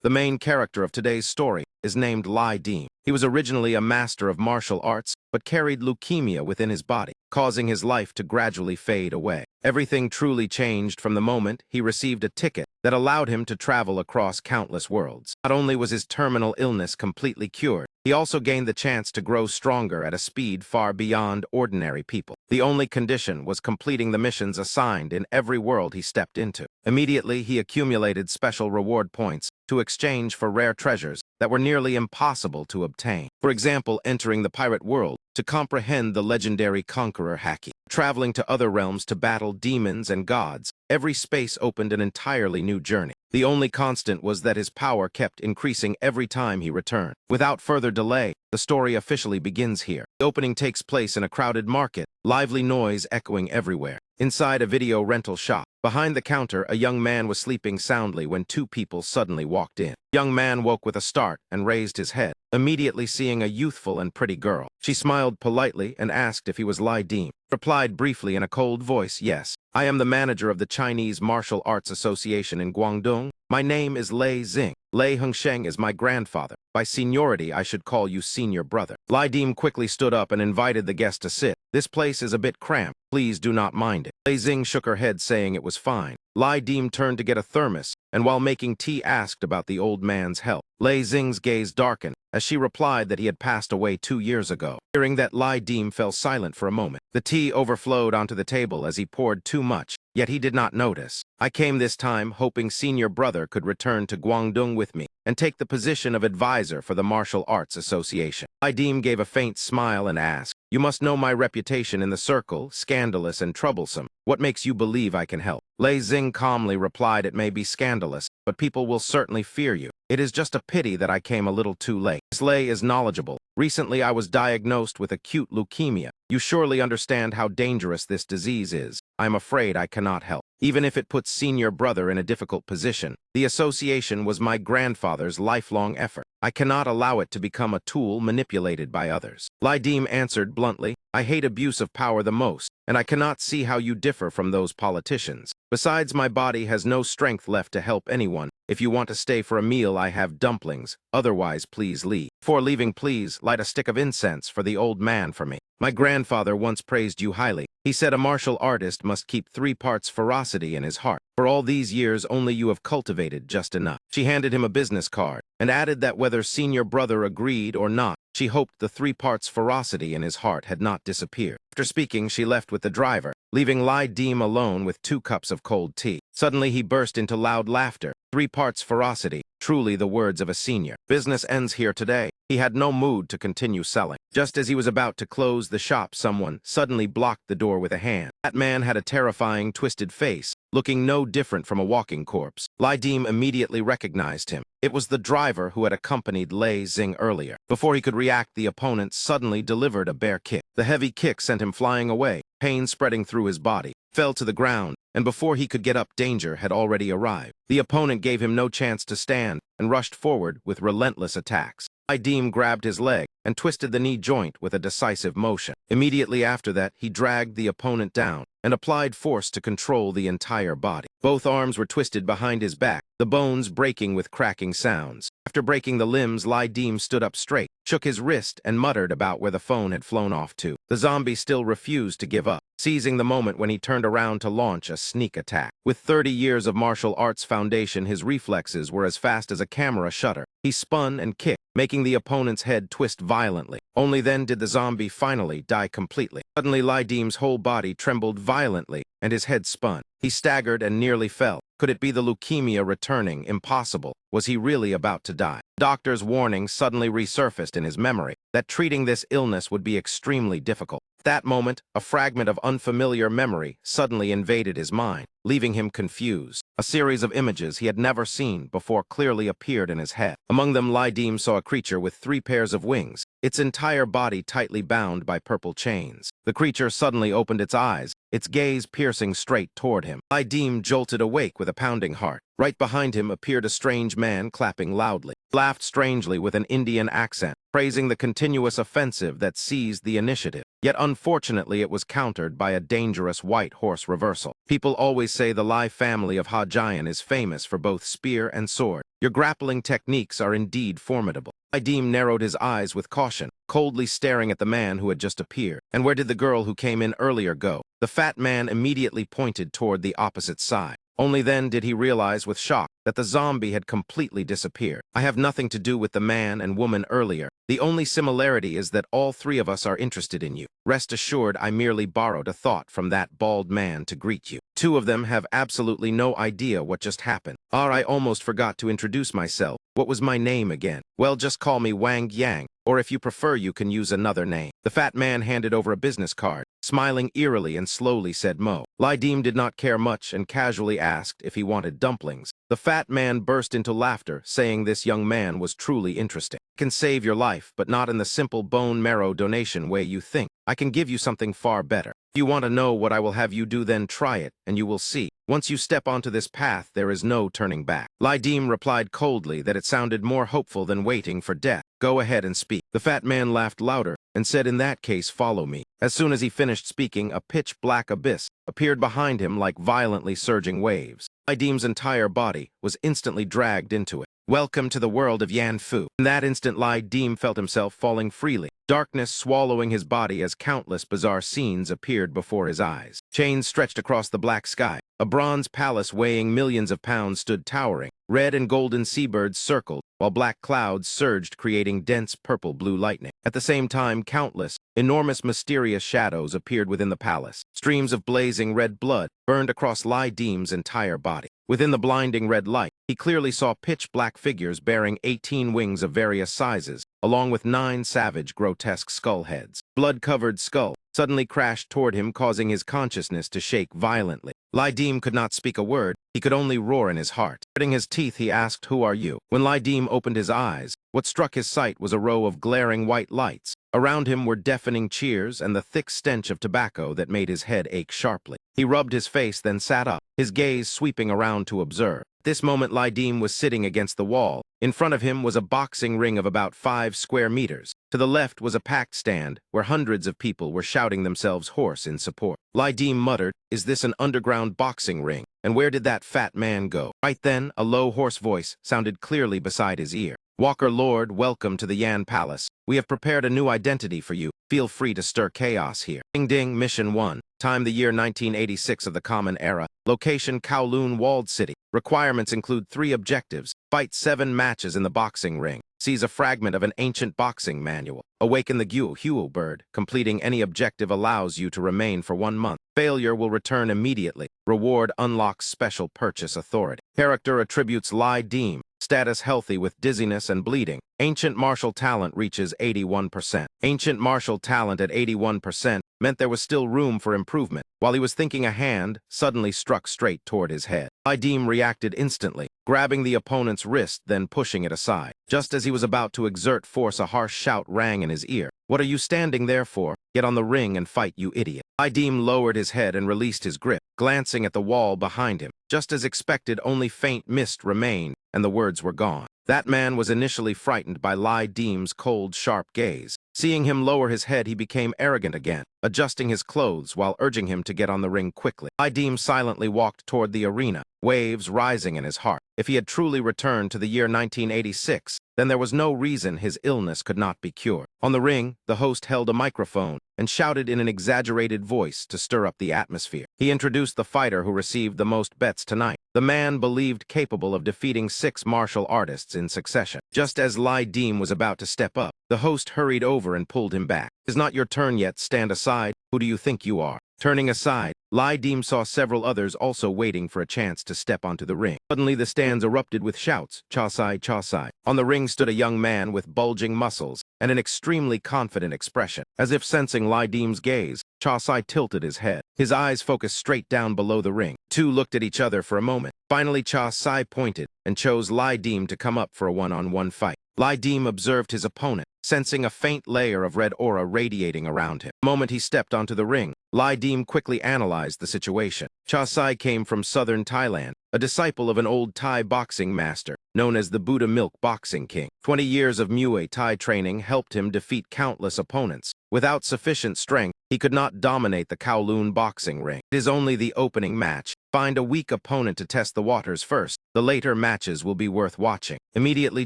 The main character of today's story is named Lai Deem. He was originally a master of martial arts, but carried leukemia within his body, causing his life to gradually fade away. Everything truly changed from the moment he received a ticket that allowed him to travel across countless worlds. Not only was his terminal illness completely cured, he also gained the chance to grow stronger at a speed far beyond ordinary people. The only condition was completing the missions assigned in every world he stepped into. Immediately, he accumulated special reward points to exchange for rare treasures that were nearly impossible to obtain. For example, entering the pirate world to comprehend the legendary conqueror Haki. Traveling to other realms to battle demons and gods, every space opened an entirely new journey. The only constant was that his power kept increasing every time he returned. Without further delay, the story officially begins here. The opening takes place in a crowded market, lively noise echoing everywhere. Inside a video rental shop, behind the counter, a young man was sleeping soundly when two people suddenly walked in. The young man woke with a start and raised his head, immediately seeing a youthful and pretty girl. She smiled politely and asked if he was Lai Deem. Replied briefly in a cold voice, "Yes, I am the manager of the Chinese Martial Arts Association in Guangdong. My name is Lei Xing. Lei Hengsheng is my grandfather. By seniority, I should call you senior brother." Lai Deem quickly stood up and invited the guest to sit. "This place is a bit cramped. Please do not mind it." Lei Xing shook her head, saying it was fine. Lai Deem turned to get a thermos, and while making tea asked about the old man's health. Lei Xing's gaze darkened as she replied that he had passed away 2 years ago. Hearing that, Lai Deem fell silent for a moment. The tea overflowed onto the table as he poured too much, yet he did not notice. "I came this time hoping senior brother could return to Guangdong with me and take the position of advisor for the Martial Arts Association." Lai Deem gave a faint smile and asked, "You must know my reputation in the circle, scandalous and troublesome. What makes you believe I can help?" Lei Xing calmly replied, "It may be scandalous, but people will certainly fear you. It is just a pity that I came a little too late." Miss Lei is knowledgeable. "Recently I was diagnosed with acute leukemia. You surely understand how dangerous this disease is. I am afraid I cannot help. Even if it puts senior brother in a difficult position, the association was my grandfather's lifelong effort. I cannot allow it to become a tool manipulated by others." Lai Deem answered bluntly, "I hate abuse of power the most, and I cannot see how you differ from those politicians. Besides, my body has no strength left to help anyone. If you want to stay for a meal, I have dumplings. Otherwise, please leave. Before leaving, please light a stick of incense for the old man for me. My grandfather once praised you highly. He said a martial artist must keep 3 parts ferocity in his heart. For all these years, only you have cultivated just enough." She handed him a business card and added that whether senior brother agreed or not, she hoped the 3 parts ferocity in his heart had not disappeared. After speaking, she left with the driver, leaving Lai Deem alone with 2 cups of cold tea. Suddenly, he burst into loud laughter. 3 parts ferocity, truly the words of a senior. Business ends here today. He had no mood to continue selling. Just as he was about to close the shop, someone suddenly blocked the door with a hand. That man had a terrifying, twisted face, looking no different from a walking corpse. Lai Deem immediately recognized him. It was the driver who had accompanied Lei Xing earlier. Before he could react, the opponent suddenly delivered a bare kick. The heavy kick sent him flying away, pain spreading through his body, fell to the ground, and before he could get up, danger had already arrived. The opponent gave him no chance to stand and rushed forward with relentless attacks. Lai Deem grabbed his leg and twisted the knee joint with a decisive motion. Immediately after that, he dragged the opponent down and applied force to control the entire body. Both arms were twisted behind his back, the bones breaking with cracking sounds. After breaking the limbs, Lai Deem stood up straight, shook his wrist, and muttered about where the phone had flown off to. The zombie still refused to give up, seizing the moment when he turned around to launch a sneak attack. With 30 years of martial arts foundation, his reflexes were as fast as a camera shutter. He spun and kicked, making the opponent's head twist violently. Only then did the zombie finally die completely. Suddenly, Lai Deem's whole body trembled violently, and his head spun. He staggered and nearly fell. Could it be the leukemia returning? Impossible. Was he really about to die? Doctor's warning suddenly resurfaced in his memory that treating this illness would be extremely difficult. At that moment, a fragment of unfamiliar memory suddenly invaded his mind, leaving him confused. A series of images he had never seen before clearly appeared in his head. Among them, Lai Deem saw a creature with 3 pairs of wings, its entire body tightly bound by purple chains. The creature suddenly opened its eyes, its gaze piercing straight toward him. Lai Dim jolted awake with a pounding heart. Right behind him appeared a strange man clapping loudly. He laughed strangely with an Indian accent, praising the continuous offensive that seized the initiative. Yet unfortunately it was countered by a dangerous white horse reversal. People always say the Lai family of Hajian is famous for both spear and sword. Your grappling techniques are indeed formidable. Lai Dim narrowed his eyes with caution, coldly staring at the man who had just appeared. And where did the girl who came in earlier go? The fat man immediately pointed toward the opposite side. Only then did he realize with shock that the zombie had completely disappeared. I have nothing to do with the man and woman earlier. The only similarity is that all three of us are interested in you. Rest assured, I merely borrowed a thought from that bald man to greet you. Two of them have absolutely no idea what just happened. I almost forgot to introduce myself. What was my name again? Well, just call me Wang Yang, or if you prefer, you can use another name. The fat man handed over a business card, smiling eerily and slowly said Mo. Lai Dim did not care much and casually asked if he wanted dumplings. The fat man burst into laughter, saying this young man was truly interesting. I can save your life, but not in the simple bone marrow donation way you think. I can give you something far better. If you want to know what I will have you do, then try it, and you will see. Once you step onto this path, there is no turning back. Lai Dim replied coldly that it sounded more hopeful than waiting for death. Go ahead and speak. The fat man laughed louder and said, in that case, follow me. As soon as he finished speaking, a pitch-black abyss appeared behind him like violently surging waves. Lai Dim's entire body was instantly dragged into it. Welcome to the world of Yan Fu. In that instant, Lai Dim felt himself falling freely, darkness swallowing his body as countless bizarre scenes appeared before his eyes. Chains stretched across the black sky. A bronze palace weighing millions of pounds stood towering. Red and golden seabirds circled, while black clouds surged, creating dense purple-blue lightning. At the same time, countless, enormous, mysterious shadows appeared within the palace. Streams of blazing red blood burned across Lai Dim's entire body. Within the blinding red light, he clearly saw pitch-black figures bearing 18 wings of various sizes, along with 9 savage, grotesque skull heads. Blood-covered skull suddenly crashed toward him, causing his consciousness to shake violently. Lai Dim could not speak a word. He could only roar in his heart. Gritting his teeth, he asked, "Who are you?" When Lai Dim opened his eyes, what struck his sight was a row of glaring white lights. Around him were deafening cheers and the thick stench of tobacco that made his head ache sharply. He rubbed his face, then sat up, his gaze sweeping around to observe. At this moment, Lai Dim was sitting against the wall. In front of him was a boxing ring of about 5 square meters. To the left was a packed stand where hundreds of people were shouting themselves hoarse in support. Lai Dim muttered, "Is this an underground boxing ring? And where did that fat man go?" Right then, a low, hoarse voice sounded clearly beside his ear. "Walker Lord, welcome to the Yan Palace. We have prepared a new identity for you. Feel free to stir chaos here." Ding ding, Mission 1. Time the year 1986 of the Common Era. Location Kowloon Walled City. Requirements include 3 objectives. Fight 7 matches in the boxing ring. Seize a fragment of an ancient boxing manual. Awaken the Huo bird. Completing any objective allows you to remain for 1 month. Failure will return immediately. Reward unlocks special purchase authority. Character attributes Lai Dim. Status healthy with dizziness and bleeding. Ancient martial talent reaches 81%. Ancient martial talent at 81% meant there was still room for improvement. While he was thinking, a hand suddenly struck straight toward his head. Lai Dim reacted instantly, grabbing the opponent's wrist, then pushing it aside. Just as he was about to exert force, a harsh shout rang in his ear. "What are you standing there for? Get on the ring and fight, you idiot." Lai Dim lowered his head and released his grip, glancing at the wall behind him. Just as expected, only faint mist remained, and the words were gone. That man was initially frightened by Lai Dim's cold, sharp gaze. Seeing him lower his head, he became arrogant again, adjusting his clothes while urging him to get on the ring quickly. Lai Dim silently walked toward the arena, waves rising in his heart. If he had truly returned to the year 1986, then there was no reason his illness could not be cured. On the ring, the host held a microphone and shouted in an exaggerated voice to stir up the atmosphere. He introduced the fighter who received the most bets tonight, the man believed capable of defeating 6 martial artists in succession. Just as Lai Dim was about to step up, the host hurried over and pulled him back. "It's not your turn yet. Stand aside. Who do you think you are?" Turning aside, Lai Dim saw several others also waiting for a chance to step onto the ring. Suddenly, the stands erupted with shouts, "Cha Sai, Cha Sai." On the ring stood a young man with bulging muscles and an extremely confident expression. As if sensing Lai Dim's gaze, Cha Sai tilted his head. His eyes focused straight down below the ring. Two looked at each other for a moment. Finally, Cha Sai pointed and chose Lai Dim to come up for a one-on-one fight. Lai Dim observed his opponent, sensing a faint layer of red aura radiating around him. The moment he stepped onto the ring, Lai Dim quickly analyzed the situation. Cha Sai came from southern Thailand, a disciple of an old Thai boxing master, known as the Buddha Milk Boxing King. 20 years of Muay Thai training helped him defeat countless opponents. Without sufficient strength, he could not dominate the Kowloon boxing ring. It is only the opening match. Find a weak opponent to test the waters first. The later matches will be worth watching. Immediately,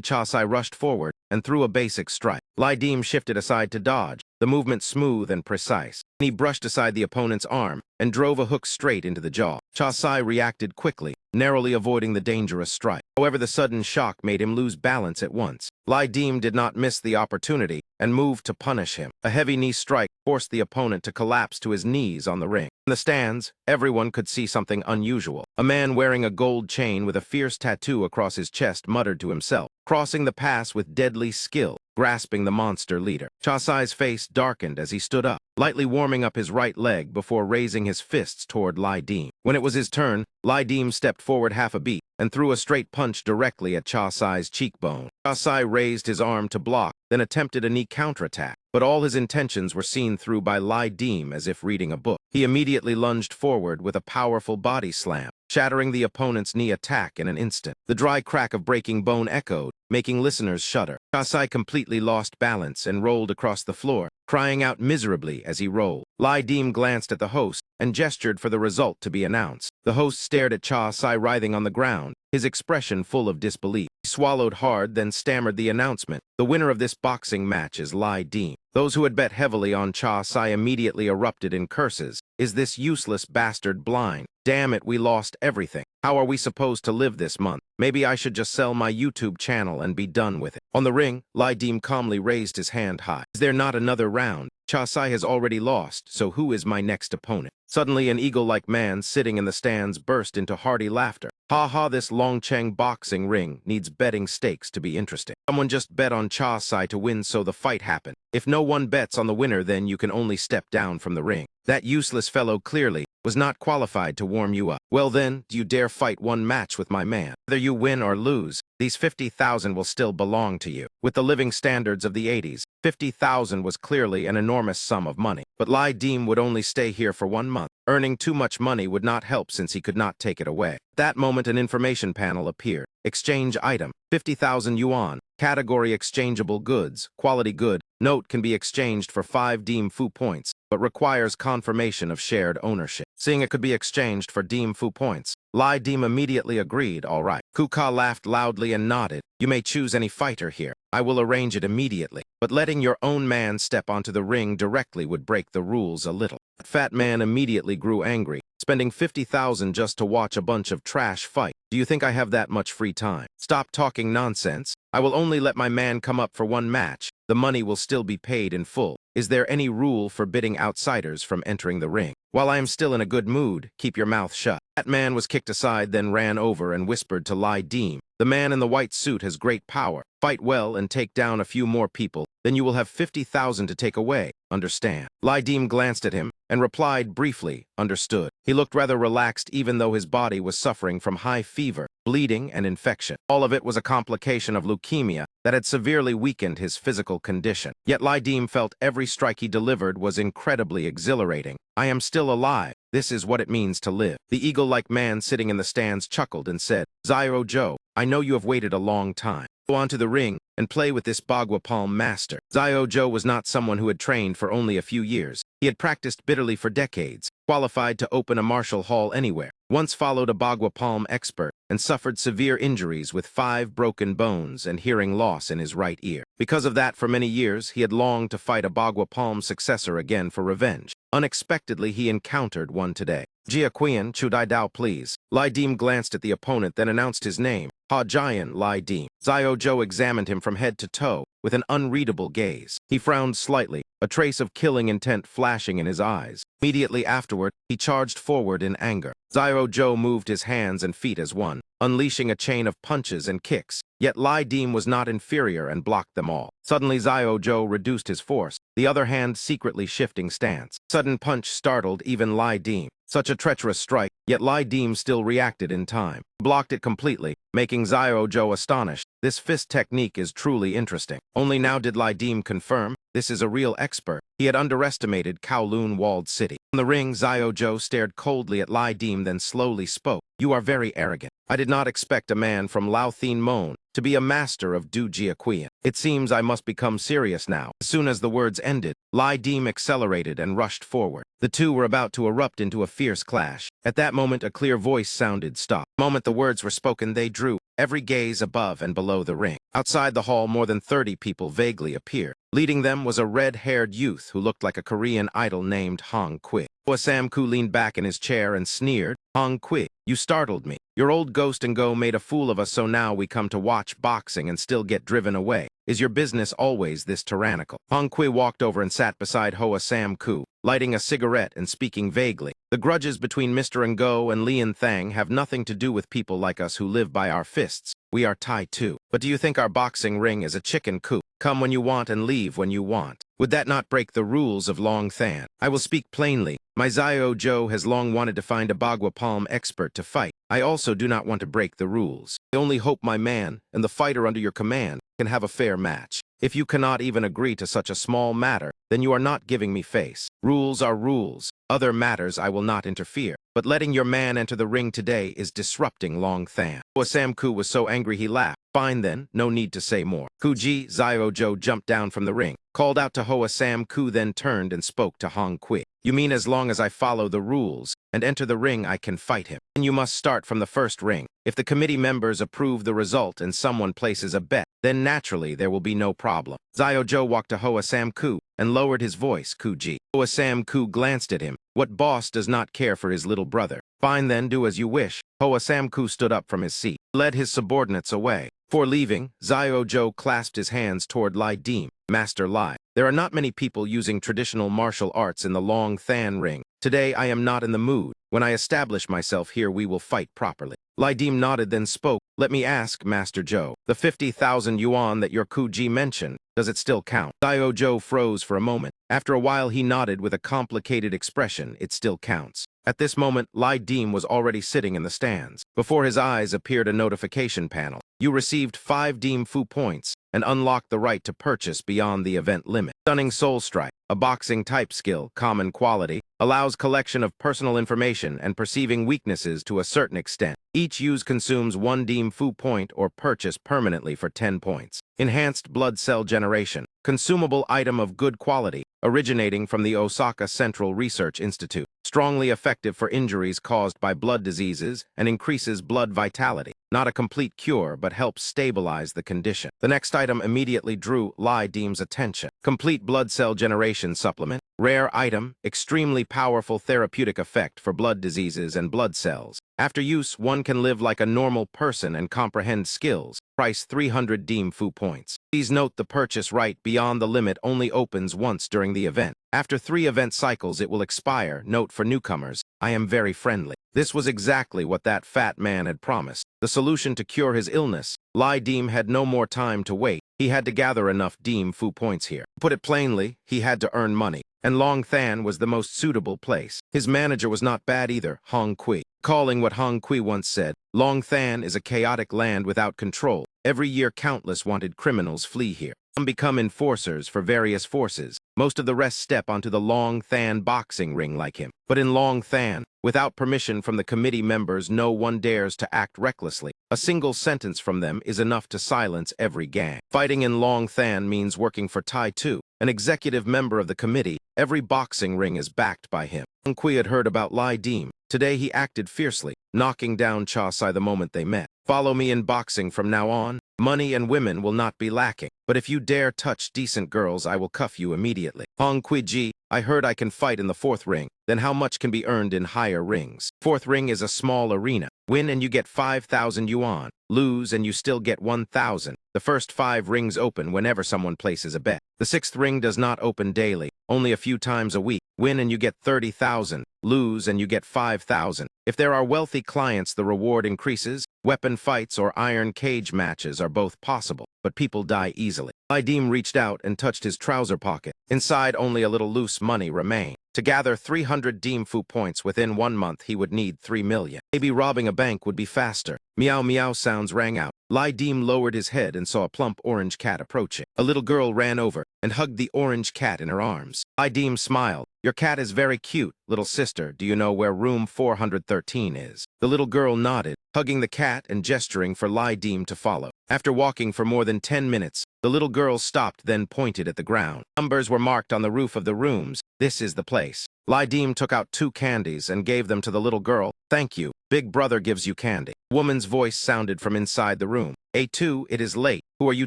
Cha Sai rushed forward and threw a basic strike. Lai Dim shifted aside to dodge, the movement smooth and precise. He brushed aside the opponent's arm and drove a hook straight into the jaw. Cha Sai reacted quickly, narrowly avoiding the dangerous strike. However, the sudden shock made him lose balance at once. Lai Dim did not miss the opportunity and moved to punish him. A heavy knee strike forced the opponent to collapse to his knees on the ring. In the stands, everyone could see something unusual. A man wearing a gold chain with a fierce tattoo across his chest muttered to himself, crossing the pass with deadly skill, grasping the monster leader. Cha Sai's face darkened as he stood up, lightly warming up his right leg before raising his fists toward Lai Dim. When it was his turn, Lai Dim stepped forward half a beat and threw a straight punch directly at Cha Sai's cheekbone. Cha Sai raised his arm to block, then attempted a knee counterattack, but all his intentions were seen through by Lai Dim as if reading a book. He immediately lunged forward with a powerful body slam, shattering the opponent's knee attack in an instant. The dry crack of breaking bone echoed, making listeners shudder. Cha Sai completely lost balance and rolled across the floor, crying out miserably as he rolled. Lai Dim glanced at the host and gestured for the result to be announced. The host stared at Cha Sai writhing on the ground, his expression full of disbelief. He swallowed hard, then stammered the announcement. The winner of this boxing match is Lai Dim. Those who had bet heavily on Cha Sai immediately erupted in curses. Is this useless bastard blind? Damn it, we lost everything. How are we supposed to live this month? Maybe I should just sell my YouTube channel and be done with it. On the ring, Lai Dim calmly raised his hand high. Is there not another round? Cha Sai has already lost, so who is my next opponent? Suddenly, an eagle-like man sitting in the stands burst into hearty laughter. Ha ha, this Longcheng boxing ring needs betting stakes to be interesting. Someone just bet on Cha Sai to win, so the fight happened. If no one bets on the winner, then you can only step down from the ring. That useless fellow clearly was not qualified to warm you up. Well then, do you dare fight one match with my man? Whether you win or lose, these 50,000 will still belong to you. With the living standards of the 80s, 50,000 was clearly an enormous sum of money. But Lai Dim would only stay here for 1 month. Earning too much money would not help since he could not take it away. At that moment, an information panel appeared. Exchange item, 50,000 yuan. Category exchangeable goods, quality good. Note can be exchanged for 5 Dim Fu points, but requires confirmation of shared ownership. Seeing it could be exchanged for Dim Fu points, Lai Dim immediately agreed, all right. Kuka laughed loudly and nodded. You may choose any fighter here. I will arrange it immediately. But letting your own man step onto the ring directly would break the rules a little. That fat man immediately grew angry, spending 50,000 just to watch a bunch of trash fight. Do you think I have that much free time? Stop talking nonsense. I will only let my man come up for 1 match. The money will still be paid in full. Is there any rule forbidding outsiders from entering the ring? While I am still in a good mood, keep your mouth shut. That man was kicked aside, then ran over and whispered to Lai Dim. The man in the white suit has great power. Fight well and take down a few more people, then you will have 50,000 to take away. Understand? Lai Dim glanced at him and replied briefly, understood. He looked rather relaxed even though his body was suffering from high fever, bleeding, and infection. All of it was a complication of leukemia that had severely weakened his physical condition. Yet Lai Dim felt every strike he delivered was incredibly exhilarating. I am still alive. This is what it means to live. The eagle-like man sitting in the stands chuckled and said, Zyro Joe, I know you have waited a long time. Go onto the ring and play with this Bagua Palm master. Zio Joe was not someone who had trained for only a few years. He had practiced bitterly for decades, qualified to open a martial hall anywhere. Once followed a Bagua Palm expert and suffered severe injuries with 5 broken bones and hearing loss in his right ear. Because of that, for many years, he had longed to fight a Bagua Palm successor again for revenge. Unexpectedly, he encountered one today. Jia Qian, Chudai Dao, please. Lai Dim glanced at the opponent, then announced his name. Ha Jian Lai Dim. Zio Zhou examined him from head to toe with an unreadable gaze. He frowned slightly, a trace of killing intent flashing in his eyes. Immediately afterward, he charged forward in anger. Zio Zhou moved his hands and feet as one, unleashing a chain of punches and kicks. Yet Lai Dim was not inferior and blocked them all. Suddenly Zio Zhou reduced his force, the other hand secretly shifting stance. Sudden punch startled even Lai Dim. Such a treacherous strike, yet Lai Dim still reacted in time. Blocked it completely, making Zio Zhou astonished. This fist technique is truly interesting. Only now did Lai Dim confirm this is a real expert. He had underestimated Kowloon walled city. In the ring, Xiao Zhou stared coldly at Lai Dim, then slowly spoke. You are very arrogant. I did not expect a man from Lao Thin Mon to be a master of Du Jiaquian. It seems I must become serious now. As soon as the words ended, Lai Dim accelerated and rushed forward. The two were about to erupt into a fierce clash. At that moment, a clear voice sounded, "Stop." The moment the words were spoken, they drew every gaze above and below the ring. Outside the hall, more than 30 people vaguely appeared. Leading them was a red-haired youth who looked like a Korean idol named Hong Kui. Sam Ku leaned back in his chair and sneered, "Hong Kui, you startled me. Your old ghost and go made a fool of us, so now we come to watch boxing and still get driven away. Is your business always this tyrannical?" Hong Kui walked over and sat beside Hoa Sam Ku, lighting a cigarette and speaking vaguely. The grudges between Mr. Ngo and Lian Thang have nothing to do with people like us who live by our fists. We are Thai too. But do you think our boxing ring is a chicken coop? Come when you want and leave when you want. Would that not break the rules of Long Than? I will speak plainly. My Xiao Zhou has long wanted to find a Bagua Palm expert to fight. I also do not want to break the rules. I only hope my man and the fighter under your command can have a fair match. If you cannot even agree to such a small matter, then you are not giving me face. Rules are rules. Other matters I will not interfere. But letting your man enter the ring today is disrupting Long Than. Sam Ku was so angry he laughed. Fine then, no need to say more. Kuji, Xiao Zhou jumped down from the ring, called out to Hoa Sam Ku, then turned and spoke to Hong Kui. You mean as long as I follow the rules and enter the ring, I can fight him? And you must start from the first ring. If the committee members approve the result and someone places a bet, then naturally there will be no problem. Xiao Zhou walked to Hoa Sam Ku and lowered his voice, Kuji. Hoa Sam Ku glanced at him. What boss does not care for his little brother? Fine then, do as you wish. Hoa Sam Ku stood up from his seat, led his subordinates away. Before leaving, Xiao Zhou clasped his hands toward Lai Dim. Master Lai, there are not many people using traditional martial arts in the Long Than ring. Today I am not in the mood. When I establish myself here, we will fight properly. Lai Dim nodded, then spoke. Let me ask, Master Zhou, the 50,000 yuan that your Kuji mentioned, does it still count? Xiao Zhou froze for a moment. After a while, he nodded with a complicated expression. It still counts. At this moment, Lai Dim was already sitting in the stands. Before his eyes appeared a notification panel. You received 5 Dim Fu points and unlocked the right to purchase beyond the event limit. Stunning Soul Strike, a boxing type skill, common quality, allows collection of personal information and perceiving weaknesses to a certain extent. Each use consumes 1 Dim Fu point or purchase permanently for 10 points. Enhanced Blood Cell Generation, consumable item of good quality, originating from the Osaka Central Research Institute. Strongly effective for injuries caused by blood diseases and increases blood vitality. Not a complete cure, but helps stabilize the condition. The next item immediately drew Lai Dim's attention. Complete Blood Cell Generation Supplement. Rare item, extremely powerful therapeutic effect for blood diseases and blood cells. After use, one can live like a normal person and comprehend skills. Price 300 Dim Fu points. Please note the purchase right beyond the limit only opens once during the event. After 3 event cycles, it will expire. Note for newcomers, I am very friendly. This was exactly what that fat man had promised. The solution to cure his illness. Lai Dim had no more time to wait. He had to gather enough Dim Fu points here. To put it plainly, he had to earn money. And Long Than was the most suitable place. His manager was not bad either, Hong Kui. Calling what Hong Kui once said, Long Than is a chaotic land without control. Every year countless wanted criminals flee here. Some become enforcers for various forces. Most of the rest step onto the Long Than boxing ring like him. But in Long Than, without permission from the committee members, no one dares to act recklessly. A single sentence from them is enough to silence every gang. Fighting in Long Than means working for Tai Tu, an executive member of the committee. Every boxing ring is backed by him. Hong Kui had heard about Lai Dim. Today he acted fiercely, knocking down Cha Sai the moment they met. Follow me in boxing from now on. Money and women will not be lacking. But if you dare touch decent girls, I will cuff you immediately. Hong Kui Ji, I heard I can fight in the 4th ring. Then how much can be earned in higher rings? 4th ring is a small arena. Win and you get 5,000 yuan. Lose and you still get 1,000. The first 5 rings open whenever someone places a bet. The 6th ring does not open daily, only a few times a week. Win and you get 30,000. Lose and you get 5,000. If there are wealthy clients, the reward increases. Weapon fights or iron cage matches are are both possible, but people die easily. Lai Dim reached out and touched his trouser pocket. Inside, only a little loose money remained. To gather 300 Dim Fu points within 1 month, he would need 3 million. Maybe robbing a bank would be faster. Meow meow sounds rang out. Lai Dim lowered his head and saw a plump orange cat approaching. A little girl ran over and hugged the orange cat in her arms. Lai Dim smiled. Your cat is very cute, little sister. Do you know where room 413 is? The little girl nodded, hugging the cat and gesturing for Lai Dim to follow. After walking for more than 10 minutes, the little girl stopped, then pointed at the ground. Numbers were marked on the roof of the rooms. This is the place. Lai Dim took out 2 candies and gave them to the little girl. Thank you. Big brother gives you candy. Woman's voice sounded from inside the room. A2, it is late. Who are you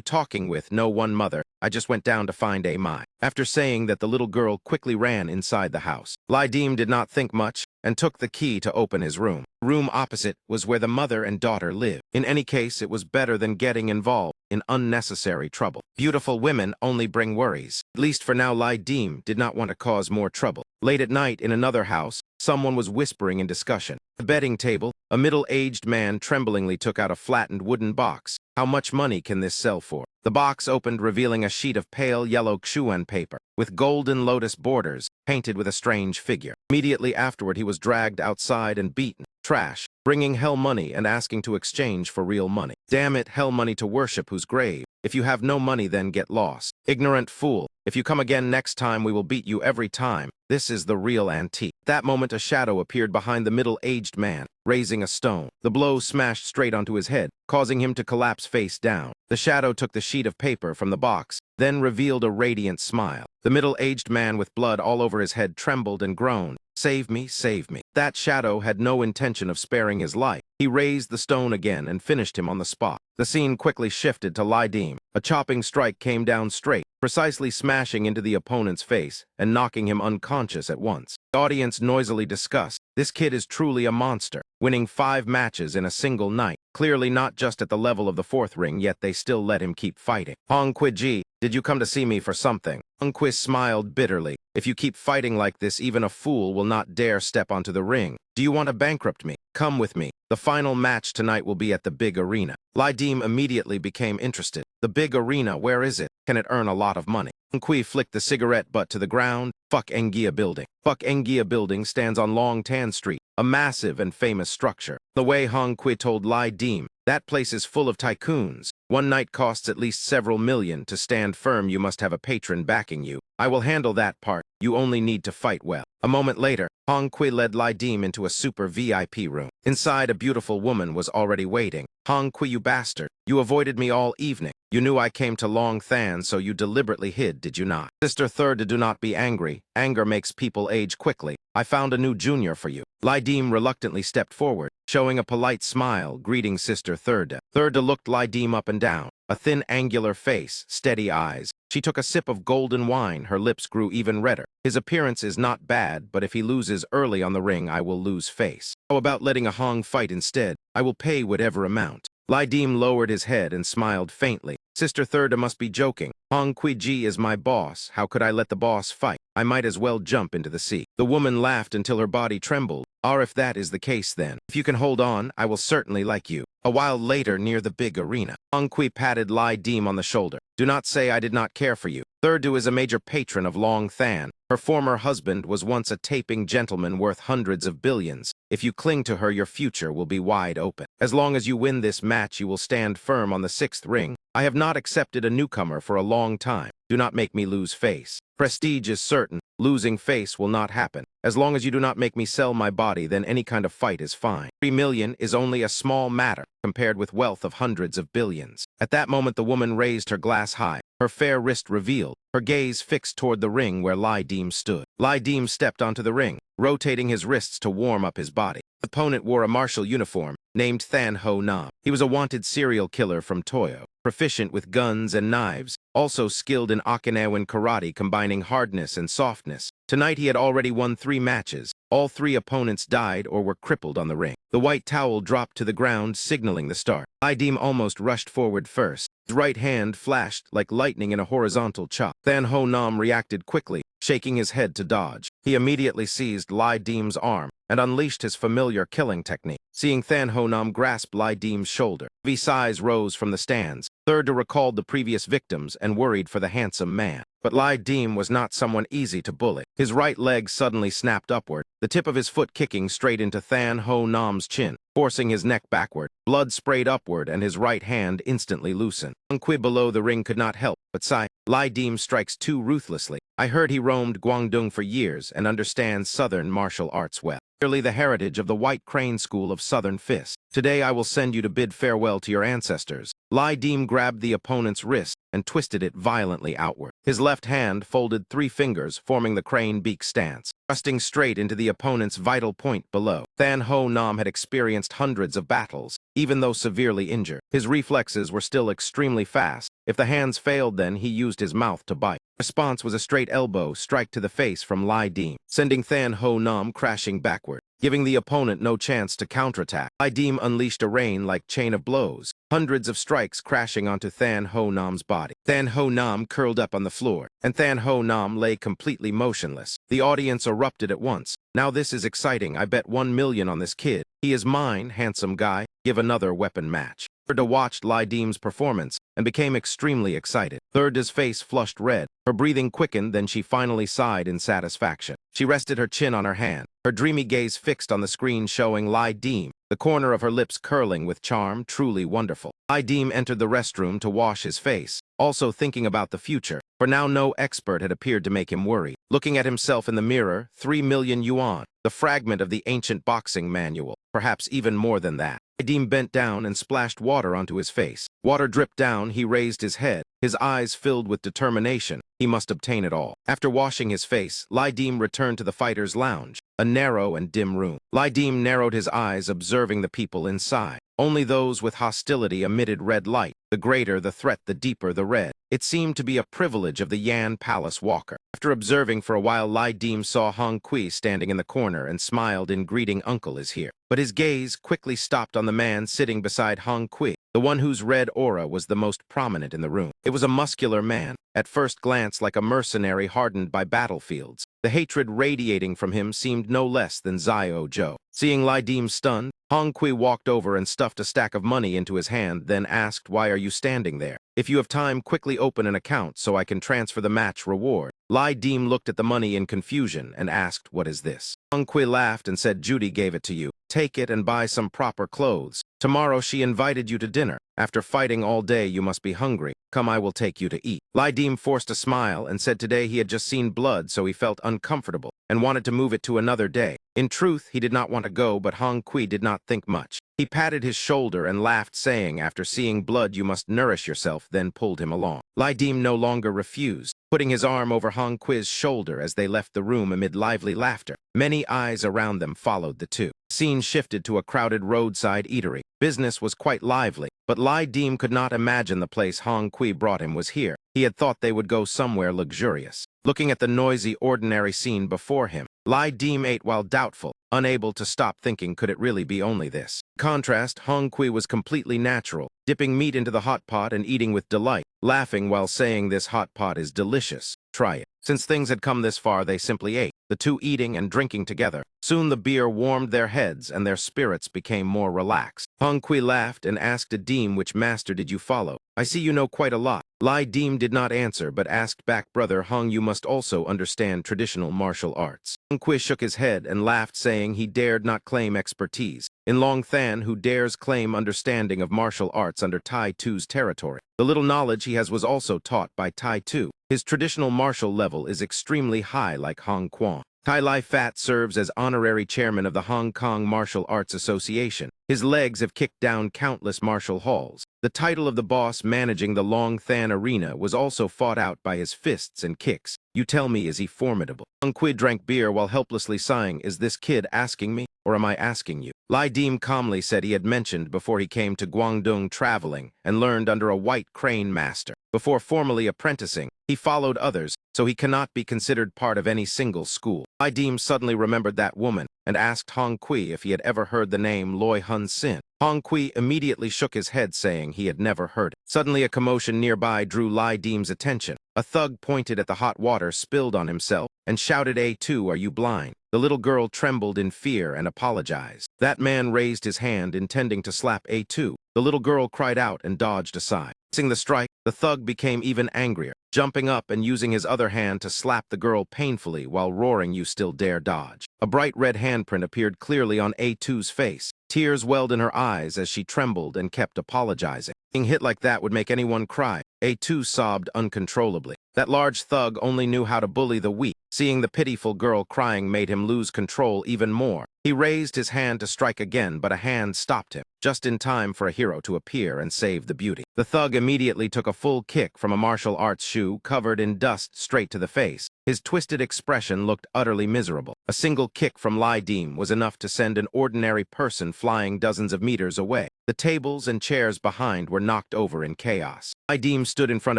talking with? No one, mother. I just went down to find A my. After saying that, the little girl quickly ran inside the house. Lai Dim did not think much and took the key to open his room. The room opposite was where the mother and daughter lived. In any case, it was better than getting involved in unnecessary trouble. Beautiful women only bring worries. At least for now, Lai Dim did not want to cause more trouble. Late at night, in another house, someone was whispering in discussion. At the betting table, a middle-aged man tremblingly took out a flattened wooden box. How much money can this sell for? The box opened, revealing a sheet of pale yellow Xuan paper with golden lotus borders painted with a strange figure. Immediately afterward, he was dragged outside and beaten. Trash, bringing hell money and asking to exchange for real money. Damn it, hell money to worship whose grave? If you have no money, then get lost. Ignorant fool. If you come again next time, we will beat you every time. This is the real antique. At that moment, a shadow appeared behind the middle-aged man, raising a stone. The blow smashed straight onto his head, causing him to collapse face down. The shadow took the sheet of paper from the box, then revealed a radiant smile. The middle-aged man with blood all over his head trembled and groaned. Save me, save me. That shadow had no intention of sparing his life. He raised the stone again and finished him on the spot. The scene quickly shifted to Lai Dim. A chopping strike came down straight, precisely smashing into the opponent's face and knocking him unconscious at once. The audience noisily discussed. This kid is truly a monster, winning 5 matches in a single night. Clearly not just at the level of the 4th ring, yet they still let him keep fighting. Hong Kui-ji, did you come to see me for something? Hong Kui smiled bitterly. If you keep fighting like this, even a fool will not dare step onto the ring. Do you want to bankrupt me? Come with me. The final match tonight will be at the big arena. Lai Dim immediately became interested. The big arena, where is it? Can it earn a lot of money? Hong Kui flicked the cigarette butt to the ground. Fuck Engia Building. Fuck Engia Building stands on Long Tan Street, a massive and famous structure. The way Hong Kui told Lai Dim, that place is full of tycoons. One night costs at least several million. To stand firm, you must have a patron backing you. I will handle that part. You only need to fight well. A moment later, Hong Kui led Lai Dim into a super VIP room. Inside, a beautiful woman was already waiting. Hong Kui, you bastard. You avoided me all evening. You knew I came to Long Than, so you deliberately hid, did you not? Sister Third, do not be angry. Anger makes people age quickly. I found a new junior for you. Lai Dim reluctantly stepped forward, showing a polite smile, greeting Sister Third. Third looked Lai Dim up and down. A thin, angular face, steady eyes. She took a sip of golden wine. Her lips grew even redder. His appearance is not bad, but if he loses early on the ring, I will lose face. How about letting a Hong fight instead? I will pay whatever amount. Lai Dim lowered his head and smiled faintly. Sister Third must be joking. Hong Kui-ji is my boss. How could I let the boss fight? I might as well jump into the sea. The woman laughed until her body trembled. If that is the case, then. If you can hold on, I will certainly like you. A while later, near the big arena, Hong Kui patted Lai Dim on the shoulder. Do not say I did not care for you. Thirdu is a major patron of Long Than. Her former husband was once a taping gentleman worth hundreds of billions. If you cling to her, your future will be wide open. As long as you win this match, you will stand firm on the 6th ring. I have not accepted a newcomer for a long time. Do not make me lose face. Prestige is certain. Losing face will not happen. As long as you do not make me sell my body, then any kind of fight is fine. 3 million is only a small matter compared with wealth of hundreds of billions. At that moment, the woman raised her glass high, her fair wrist revealed, her gaze fixed toward the ring where Lai Dim stood. Lai Dim stepped onto the ring, rotating his wrists to warm up his body. The opponent wore a martial uniform, named Than Ho Nam. He was a wanted serial killer from Toyo, proficient with guns and knives, also skilled in Okinawan karate combining hardness and softness. Tonight he had already won 3 matches. All 3 opponents died or were crippled on the ring. The white towel dropped to the ground, signaling the start. Lai Dim almost rushed forward first. His right hand flashed like lightning in a horizontal chop. Than Ho Nam reacted quickly, shaking his head to dodge. He immediately seized Lai Dim's arm, and unleashed his familiar killing technique. Seeing Than Ho Nam grasp Lai Dim's shoulder, heavy sighs rose from the stands. Third recalled the previous victims and worried for the handsome man. But Lai Dim was not someone easy to bully. His right leg suddenly snapped upward, the tip of his foot kicking straight into Than Ho Nam's chin, forcing his neck backward. Blood sprayed upward and his right hand instantly loosened. Hong Kui below the ring could not help but sigh. Lai Dim strikes too ruthlessly. I heard he roamed Guangdong for years and understands Southern martial arts well. Clearly the heritage of the White Crane School of Southern Fist. Today I will send you to bid farewell to your ancestors. Lai Dim grabbed the opponent's wrist and twisted it violently outward. His left hand folded 3 fingers, forming the crane beak stance, thrusting straight into the opponent's vital point below. Than Ho Nam had experienced hundreds of battles. Even though severely injured, his reflexes were still extremely fast. If the hands failed, then he used his mouth to bite. Response was a straight elbow strike to the face from Lai Dim, sending Than Ho Nam crashing backward, giving the opponent no chance to counterattack. Lai Dim unleashed a rain like chain of blows, hundreds of strikes crashing onto Than Ho Nam's body. Than Ho Nam curled up on the floor, and Than Ho Nam lay completely motionless. The audience erupted at once. Now this is exciting. I bet 1 million on this kid. He is mine, handsome guy. Give another weapon match. Thirda watched Lai Dim's performance and became extremely excited. Thirda's face flushed red. Her breathing quickened, then she finally sighed in satisfaction. She rested her chin on her hand, her dreamy gaze fixed on the screen showing Lai Dim, the corner of her lips curling with charm, truly wonderful. Lai Dim entered the restroom to wash his face, also thinking about the future, for now no expert had appeared to make him worry. Looking at himself in the mirror, 3 million yuan, the fragment of the ancient boxing manual, perhaps even more than that. Lai Dim bent down and splashed water onto his face. Water dripped down, he raised his head, his eyes filled with determination. He must obtain it all. After washing his face, Lai Dim returned to the fighter's lounge, a narrow and dim room. Lai Dim narrowed his eyes, observing the people inside. Only those with hostility emitted red light. The greater the threat, the deeper the red. It seemed to be a privilege of the Yan Palace walker. After observing for a while, Lai Dim saw Hong Kui standing in the corner and smiled in greeting. Uncle is here. But his gaze quickly stopped on the man sitting beside Hong Kui, the one whose red aura was the most prominent in the room. It was a muscular man, at first glance like a mercenary hardened by battlefields. The hatred radiating from him seemed no less than Zio Zhou. Seeing Lai Dim stunned, Hong Kui walked over and stuffed a stack of money into his hand, then asked, "Why are you standing there? If you have time, quickly open an account so I can transfer the match reward." Lai Dim looked at the money in confusion and asked, "What is this?" Hong Kui laughed and said, "Judy gave it to you. Take it and buy some proper clothes. Tomorrow she invited you to dinner. After fighting all day, you must be hungry. Come, I will take you to eat." Lai Dim forced a smile and said today he had just seen blood, so he felt uncomfortable and wanted to move it to another day. In truth, he did not want to go, but Hong Kui did not think much. He patted his shoulder and laughed, saying, "After seeing blood, you must nourish yourself," then pulled him along. Lai Dim no longer refused, putting his arm over Hong Kui's shoulder as they left the room amid lively laughter. Many eyes around them followed the two. The scene shifted to a crowded roadside eatery. Business was quite lively, but Lai Dim could not imagine the place Hong Kui brought him was here. He had thought they would go somewhere luxurious. Looking at the noisy, ordinary scene before him, Lai Dim ate while doubtful, unable to stop thinking, could it really be only this? In contrast, Hong Kui was completely natural, dipping meat into the hot pot and eating with delight, laughing while saying, "This hot pot is delicious. Try it." Since things had come this far, they simply ate, the two eating and drinking together. Soon the beer warmed their heads and their spirits became more relaxed. Hong Kui laughed and asked Dim, "Which master did you follow? I see you know quite a lot." Lai Dim did not answer but asked back, "Brother Hong, you must also understand traditional martial arts." Hong Kui shook his head and laughed, saying he dared not claim expertise. In Long Than, who dares claim understanding of martial arts under Tai Tu's territory? The little knowledge he has was also taught by Tai Tu. His traditional martial level is extremely high, like Hong Quan. Tai Lai Fat serves as honorary chairman of the Hong Kong Martial Arts Association. His legs have kicked down countless martial halls. The title of the boss managing the Long Than arena was also fought out by his fists and kicks. You tell me, is he formidable? Hong Kui drank beer while helplessly sighing, "Is this kid asking me, or am I asking you?" Lai Dim calmly said he had mentioned before he came to Guangdong traveling and learned under a white crane master. Before formally apprenticing, he followed others, so he cannot be considered part of any single school. Lai Dim suddenly remembered that woman and asked Hong Kui if he had ever heard the name Loi Hun Sin. Hong Kui immediately shook his head, saying he had never heard it. Suddenly a commotion nearby drew Lai Dim's attention. A thug pointed at the hot water spilled on himself and shouted, "A2, are you blind?" The little girl trembled in fear and apologized. That man raised his hand, intending to slap A2. The little girl cried out and dodged aside. Missing the strike, the thug became even angrier, jumping up and using his other hand to slap the girl painfully while roaring, "You still dare dodge." A bright red handprint appeared clearly on A2's face. Tears welled in her eyes as she trembled and kept apologizing. Being hit like that would make anyone cry. A2 sobbed uncontrollably. That large thug only knew how to bully the weak. Seeing the pitiful girl crying made him lose control even more. He raised his hand to strike again, but a hand stopped him, just in time for a hero to appear and save the beauty. The thug immediately took a full kick from a martial arts shoe covered in dust straight to the face. His twisted expression looked utterly miserable. A single kick from Lai Deem was enough to send an ordinary person flying dozens of meters away. The tables and chairs behind were knocked over in chaos. Lai Deem stood in front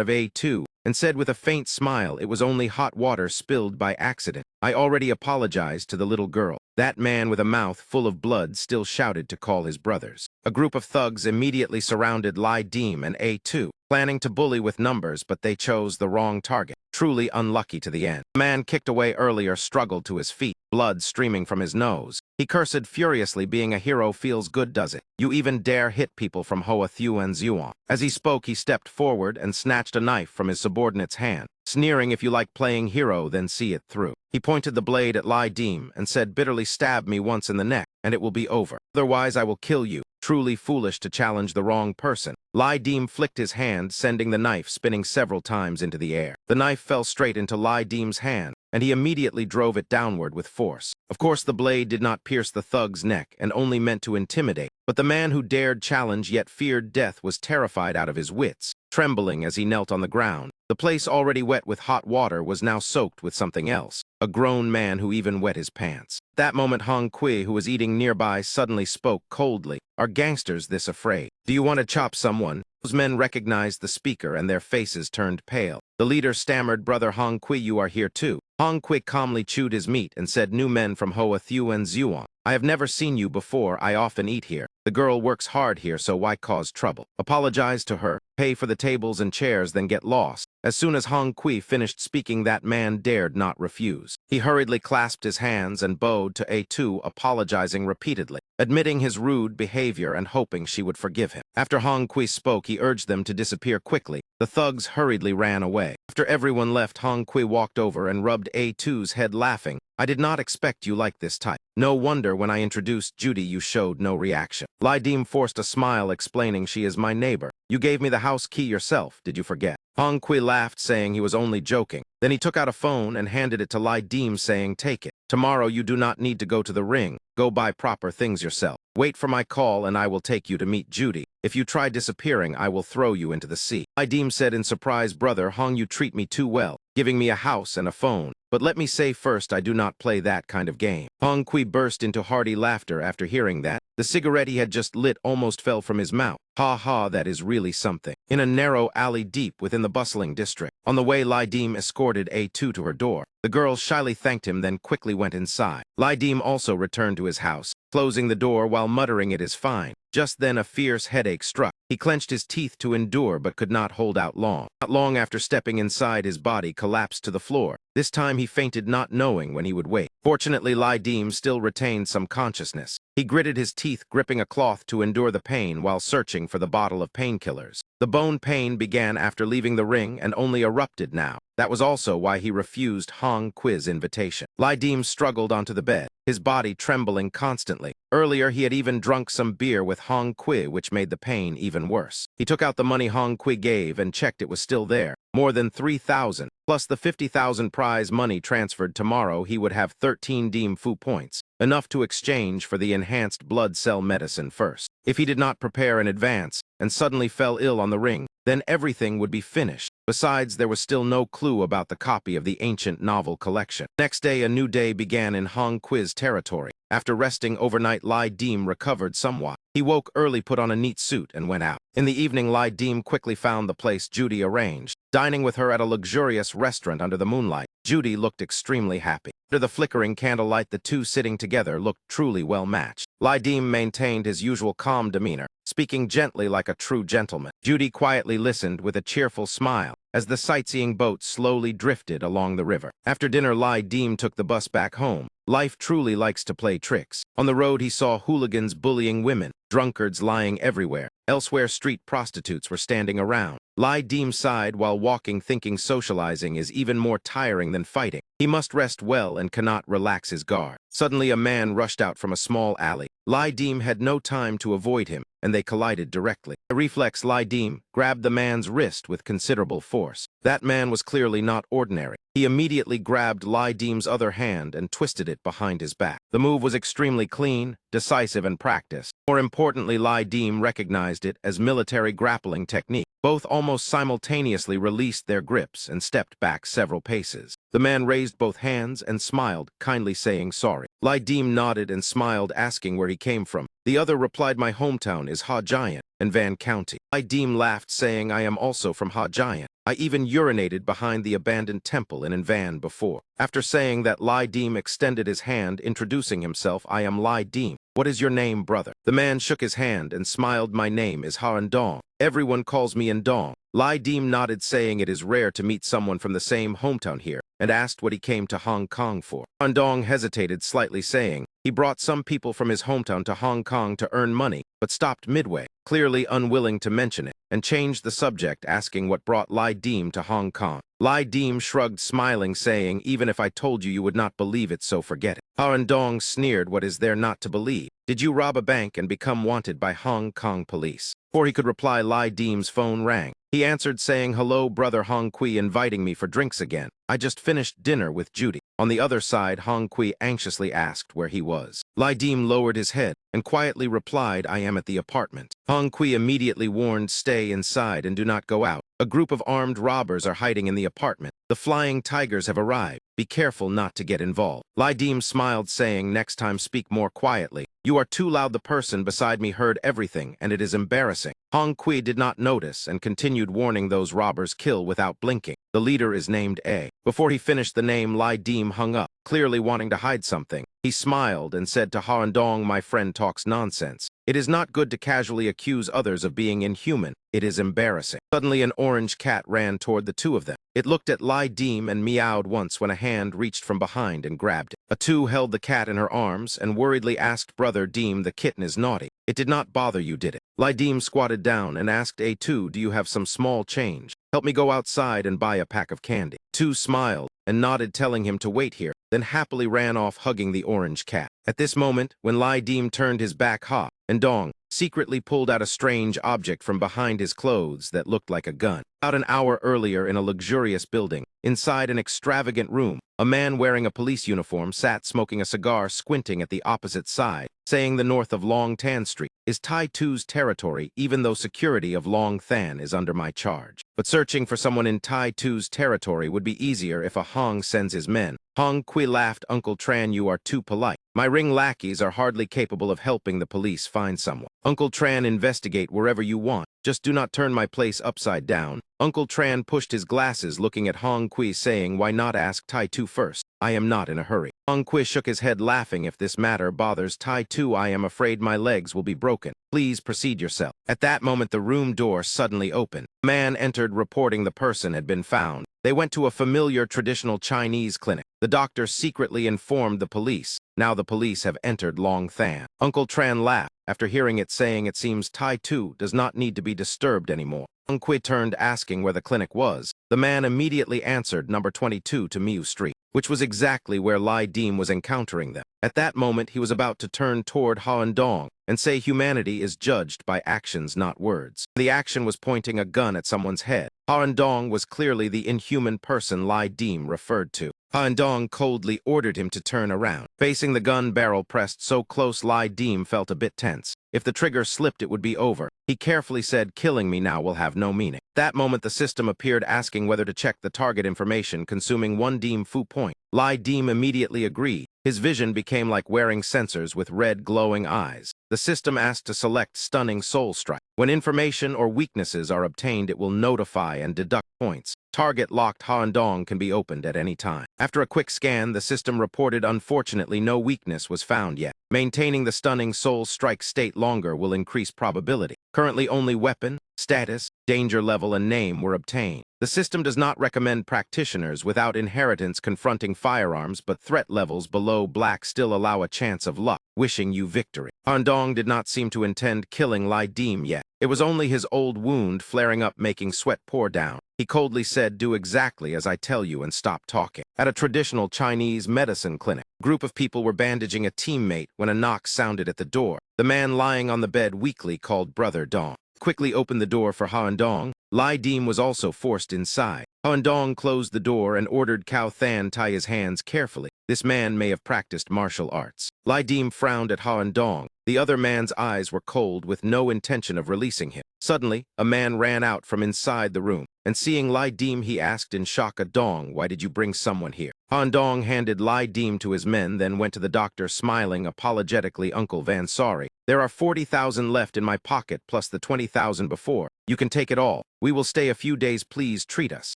of A2 and said with a faint smile it was only hot water spilled by accident. "I already apologized to the little girl." That man with a mouth full of blood still shouted to call his brothers. A group of thugs immediately surrounded Lai Deem and A2, planning to bully with numbers, but they chose the wrong target. Truly unlucky to the end. The man kicked away earlier struggled to his feet, blood streaming from his nose. He cursed furiously. "Being a hero feels good, does it? You even dare hit people from Hoa Thu and Zuan." As he spoke, he stepped forward and snatched a knife from his subordinate's hand, sneering, "If you like playing hero, then see it through." He pointed the blade at Lai Deem and said bitterly, "Stab me once in the neck, and it will be over. Otherwise, I will kill you." Truly foolish to challenge the wrong person. Lai Deem flicked his hand, sending the knife spinning several times into the air. The knife fell straight into Lai Deem's hand, and he immediately drove it downward with force. Of course, the blade did not pierce the thug's neck and only meant to intimidate, but the man who dared challenge yet feared death was terrified out of his wits. Trembling as he knelt on the ground, the place already wet with hot water was now soaked with something else, a grown man who even wet his pants. At that moment, Hong Kui, who was eating nearby, suddenly spoke coldly. "Are gangsters this afraid? Do you want to chop someone?" Those men recognized the speaker and their faces turned pale. The leader stammered, "Brother Hong Kui, you are here too." Hong Kui calmly chewed his meat and said, "New men from Hoa Thu and Zuan. I have never seen you before. I often eat here. The girl works hard here, so why cause trouble? Apologize to her, pay for the tables and chairs, then get lost." As soon as Hong Kui finished speaking, that man dared not refuse. He hurriedly clasped his hands and bowed to A2, apologizing repeatedly, admitting his rude behavior and hoping she would forgive him. After Hong Kui spoke, he urged them to disappear quickly. The thugs hurriedly ran away. After everyone left, Hong Kui walked over and rubbed A2's head, laughing. "I did not expect you like this type. No wonder when I introduced Judy you showed no reaction." Lai Deem forced a smile, explaining, "She is my neighbor. You gave me the house key yourself, did you forget?" Hong Kui laughed, saying he was only joking. Then he took out a phone and handed it to Lai Deem, saying, "Take it. Tomorrow you do not need to go to the ring. Go buy proper things yourself. Wait for my call and I will take you to meet Judy. If you try disappearing, I will throw you into the sea." Lai Deem said in surprise, "Brother Hong, you treat me too well, giving me a house and a phone. But let me say first, I do not play that kind of game." Hong Kui burst into hearty laughter after hearing that. The cigarette he had just lit almost fell from his mouth. "Ha ha, that is really something." In a narrow alley deep within the bustling district. On the way, Lai Deem escorted A2 to her door. The girl shyly thanked him, then quickly went inside. Lai Deem also returned to his house, closing the door while muttering, "It is fine." Just then a fierce headache struck. He clenched his teeth to endure but could not hold out long. Not long after stepping inside, his body collapsed to the floor. This time he fainted, not knowing when he would wake. Fortunately, Lai Deem still retained some consciousness. He gritted his teeth, gripping a cloth to endure the pain while searching for the bottle of painkillers. The bone pain began after leaving the ring and only erupted now. That was also why he refused Hong Kui's invitation. Lai Deem struggled onto the bed, his body trembling constantly. Earlier, he had even drunk some beer with Hong Kui, which made the pain even worse. He took out the money Hong Kui gave and checked it was still there. More than 3,000. Plus the 50,000 prize money transferred tomorrow, he would have 13 Deem Fu points, enough to exchange for the enhanced blood cell medicine first. If he did not prepare in advance and suddenly fell ill on the ring, then everything would be finished. Besides, there was still no clue about the copy of the ancient novel collection. Next day, a new day began in Hong Kui's territory. After resting overnight, Lai Deem recovered somewhat. He woke early, put on a neat suit, and went out. In the evening, Lai Deem quickly found the place Judy arranged, dining with her at a luxurious restaurant under the moonlight. Judy looked extremely happy. Under the flickering candlelight, the two sitting together looked truly well matched. Lai Deem maintained his usual calm demeanor, speaking gently like a true gentleman. Judy quietly listened with a cheerful smile. as the sightseeing boat slowly drifted along the river. After dinner, Lai Deem took the bus back home. Life truly likes to play tricks. On the road, he saw hooligans bullying women, drunkards lying everywhere. Elsewhere, street prostitutes were standing around. Lai Deem sighed while walking, thinking socializing is even more tiring than fighting. He must rest well and cannot relax his guard. Suddenly, a man rushed out from a small alley. Lai Deem had no time to avoid him, and they collided directly. A reflex, Lai Deem grabbed the man's wrist with considerable force. That man was clearly not ordinary. He immediately grabbed Lai Deem's other hand and twisted it behind his back. The move was extremely clean, decisive, and practiced. More importantly, Lai Deem recognized it as military grappling technique. Both almost simultaneously released their grips and stepped back several paces. The man raised both hands and smiled, kindly saying sorry. Lai Deem nodded and smiled, asking where he came from. The other replied, "My hometown is Ha Giant in Van County." Lai Deem laughed, saying, "I am also from Ha Giant. I even urinated behind the abandoned temple in Van before." After saying that, Lai Deem extended his hand, introducing himself, "I am Lai Deem. What is your name, brother?" The man shook his hand and smiled, "My name is Ha Ndong. Everyone calls me Ndong." Lai Deem nodded, saying it is rare to meet someone from the same hometown here, and asked what he came to Hong Kong for. Ndong hesitated slightly, saying he brought some people from his hometown to Hong Kong to earn money, but stopped midway, clearly unwilling to mention it, and changed the subject, asking what brought Lai Deem to Hong Kong. Lai Deem shrugged, smiling, saying, "Even if I told you, you would not believe it, so forget it." Ha Ndong sneered, "What is there not to believe? Did you rob a bank and become wanted by Hong Kong police?" Before he could reply, Lai Deem's phone rang. He answered, saying, "Hello, brother Hong Kui, inviting me for drinks again. I just finished dinner with Judy." On the other side, Hong Kui anxiously asked where he was. Lai Deem lowered his head and quietly replied, "I am at the apartment." Hong Kui immediately warned, "Stay inside and do not go out. A group of armed robbers are hiding in the apartment. The flying tigers have arrived. Be careful not to get involved." Lai Deem smiled, saying, "Next time speak more quietly. You are too loud. The person beside me heard everything, and it is embarrassing." Hong Kui did not notice and continued warning, "Those robbers kill without blinking. The leader is named A." Before he finished the name, Lai Deem hung up, clearly wanting to hide something. He smiled and said to Ha Ndong, "My friend talks nonsense. It is not good to casually accuse others of being inhuman. It is embarrassing." Suddenly, an orange cat ran toward the two of them. It looked at Lai Deem and meowed once when a hand reached from behind and grabbed it. A two held the cat in her arms and worriedly asked, "Brother Deem, the kitten is naughty. It did not bother you, did it?" Lai Deem squatted down and asked A2, "Do you have some small change? Help me go outside and buy a pack of candy." Two smiled and nodded, telling him to wait here, then happily ran off, hugging the orange cat. At this moment, when Lai Deem turned his back, Ha Ndong secretly pulled out a strange object from behind his clothes that looked like a gun. About an hour earlier, in a luxurious building, inside an extravagant room, a man wearing a police uniform sat smoking a cigar, squinting at the opposite side, saying, "The north of Long Tan Street is Tai Tu's territory, even though security of Long Than is under my charge. But searching for someone in Tai Tu's territory would be easier if a Hong sends his men." Hong Kui laughed, "Uncle Tran, you are too polite. My ring lackeys are hardly capable of helping the police find someone. Uncle Tran, investigate wherever you want. Just do not turn my place upside down." Uncle Tran pushed his glasses, looking at Hong Kui, saying, "Why not ask Tai Tu first? I am not in a hurry." Hong Kui shook his head, laughing, "If this matter bothers Tai Tu, I am afraid my legs will be broken. Please proceed yourself." At that moment, the room door suddenly opened. A man entered, reporting the person had been found. They went to a familiar traditional Chinese clinic. The doctor secretly informed the police. Now the police have entered Long Than. Uncle Tran laughed after hearing it, saying, "It seems Tai Tu does not need to be disturbed anymore." Hong Kui turned, asking where the clinic was. The man immediately answered, "Number 22 to Miu Street," which was exactly where Lai Deem was encountering them. At that moment, he was about to turn toward Ha Ndong and say, "Humanity is judged by actions, not words." The action was pointing a gun at someone's head. Ha Ndong was clearly the inhuman person Lai Deem referred to. Ha Ndong coldly ordered him to turn around. Facing the gun barrel pressed so close, Lai Deem felt a bit tense. If the trigger slipped, it would be over. He carefully said, "Killing me now will have no meaning." That moment, the system appeared, asking whether to check the target information, consuming 1 Deem Fu point. Lai Deem immediately agreed. His vision became like wearing sensors with red glowing eyes. The system asked to select Stunning Soul Strike. When information or weaknesses are obtained, it will notify and deduct points. Target locked Ha Ndong can be opened at any time. After a quick scan, the system reported, "Unfortunately, no weakness was found yet. Maintaining the Stunning Soul Strike state longer will increase probability. Currently, only weapon, status, danger level, and name were obtained." The system does not recommend practitioners without inheritance confronting firearms, but threat levels below black still allow a chance of luck. Wishing you victory. Han Dong did not seem to intend killing Lai Dim yet. It was only his old wound flaring up making sweat pour down. He coldly said, "Do exactly as I tell you and stop talking." At a traditional Chinese medicine clinic, a group of people were bandaging a teammate when a knock sounded at the door. The man lying on the bed weakly called Brother Dong. Quickly opened the door for Han Dong. Lai Dim was also forced inside. Han Dong closed the door and ordered Cao Than tie his hands carefully. This man may have practiced martial arts. Lai Dim frowned at Han Dong. The other man's eyes were cold with no intention of releasing him. Suddenly, a man ran out from inside the room, and seeing Lai Dim, he asked in shock, "Dong, why did you bring someone here?" Han Dong handed Lai Dim to his men, then went to the doctor, smiling apologetically. "Uncle Van, sorry. There are 40,000 left in my pocket plus the 20,000 before. You can take it all. We will stay a few days, please treat us."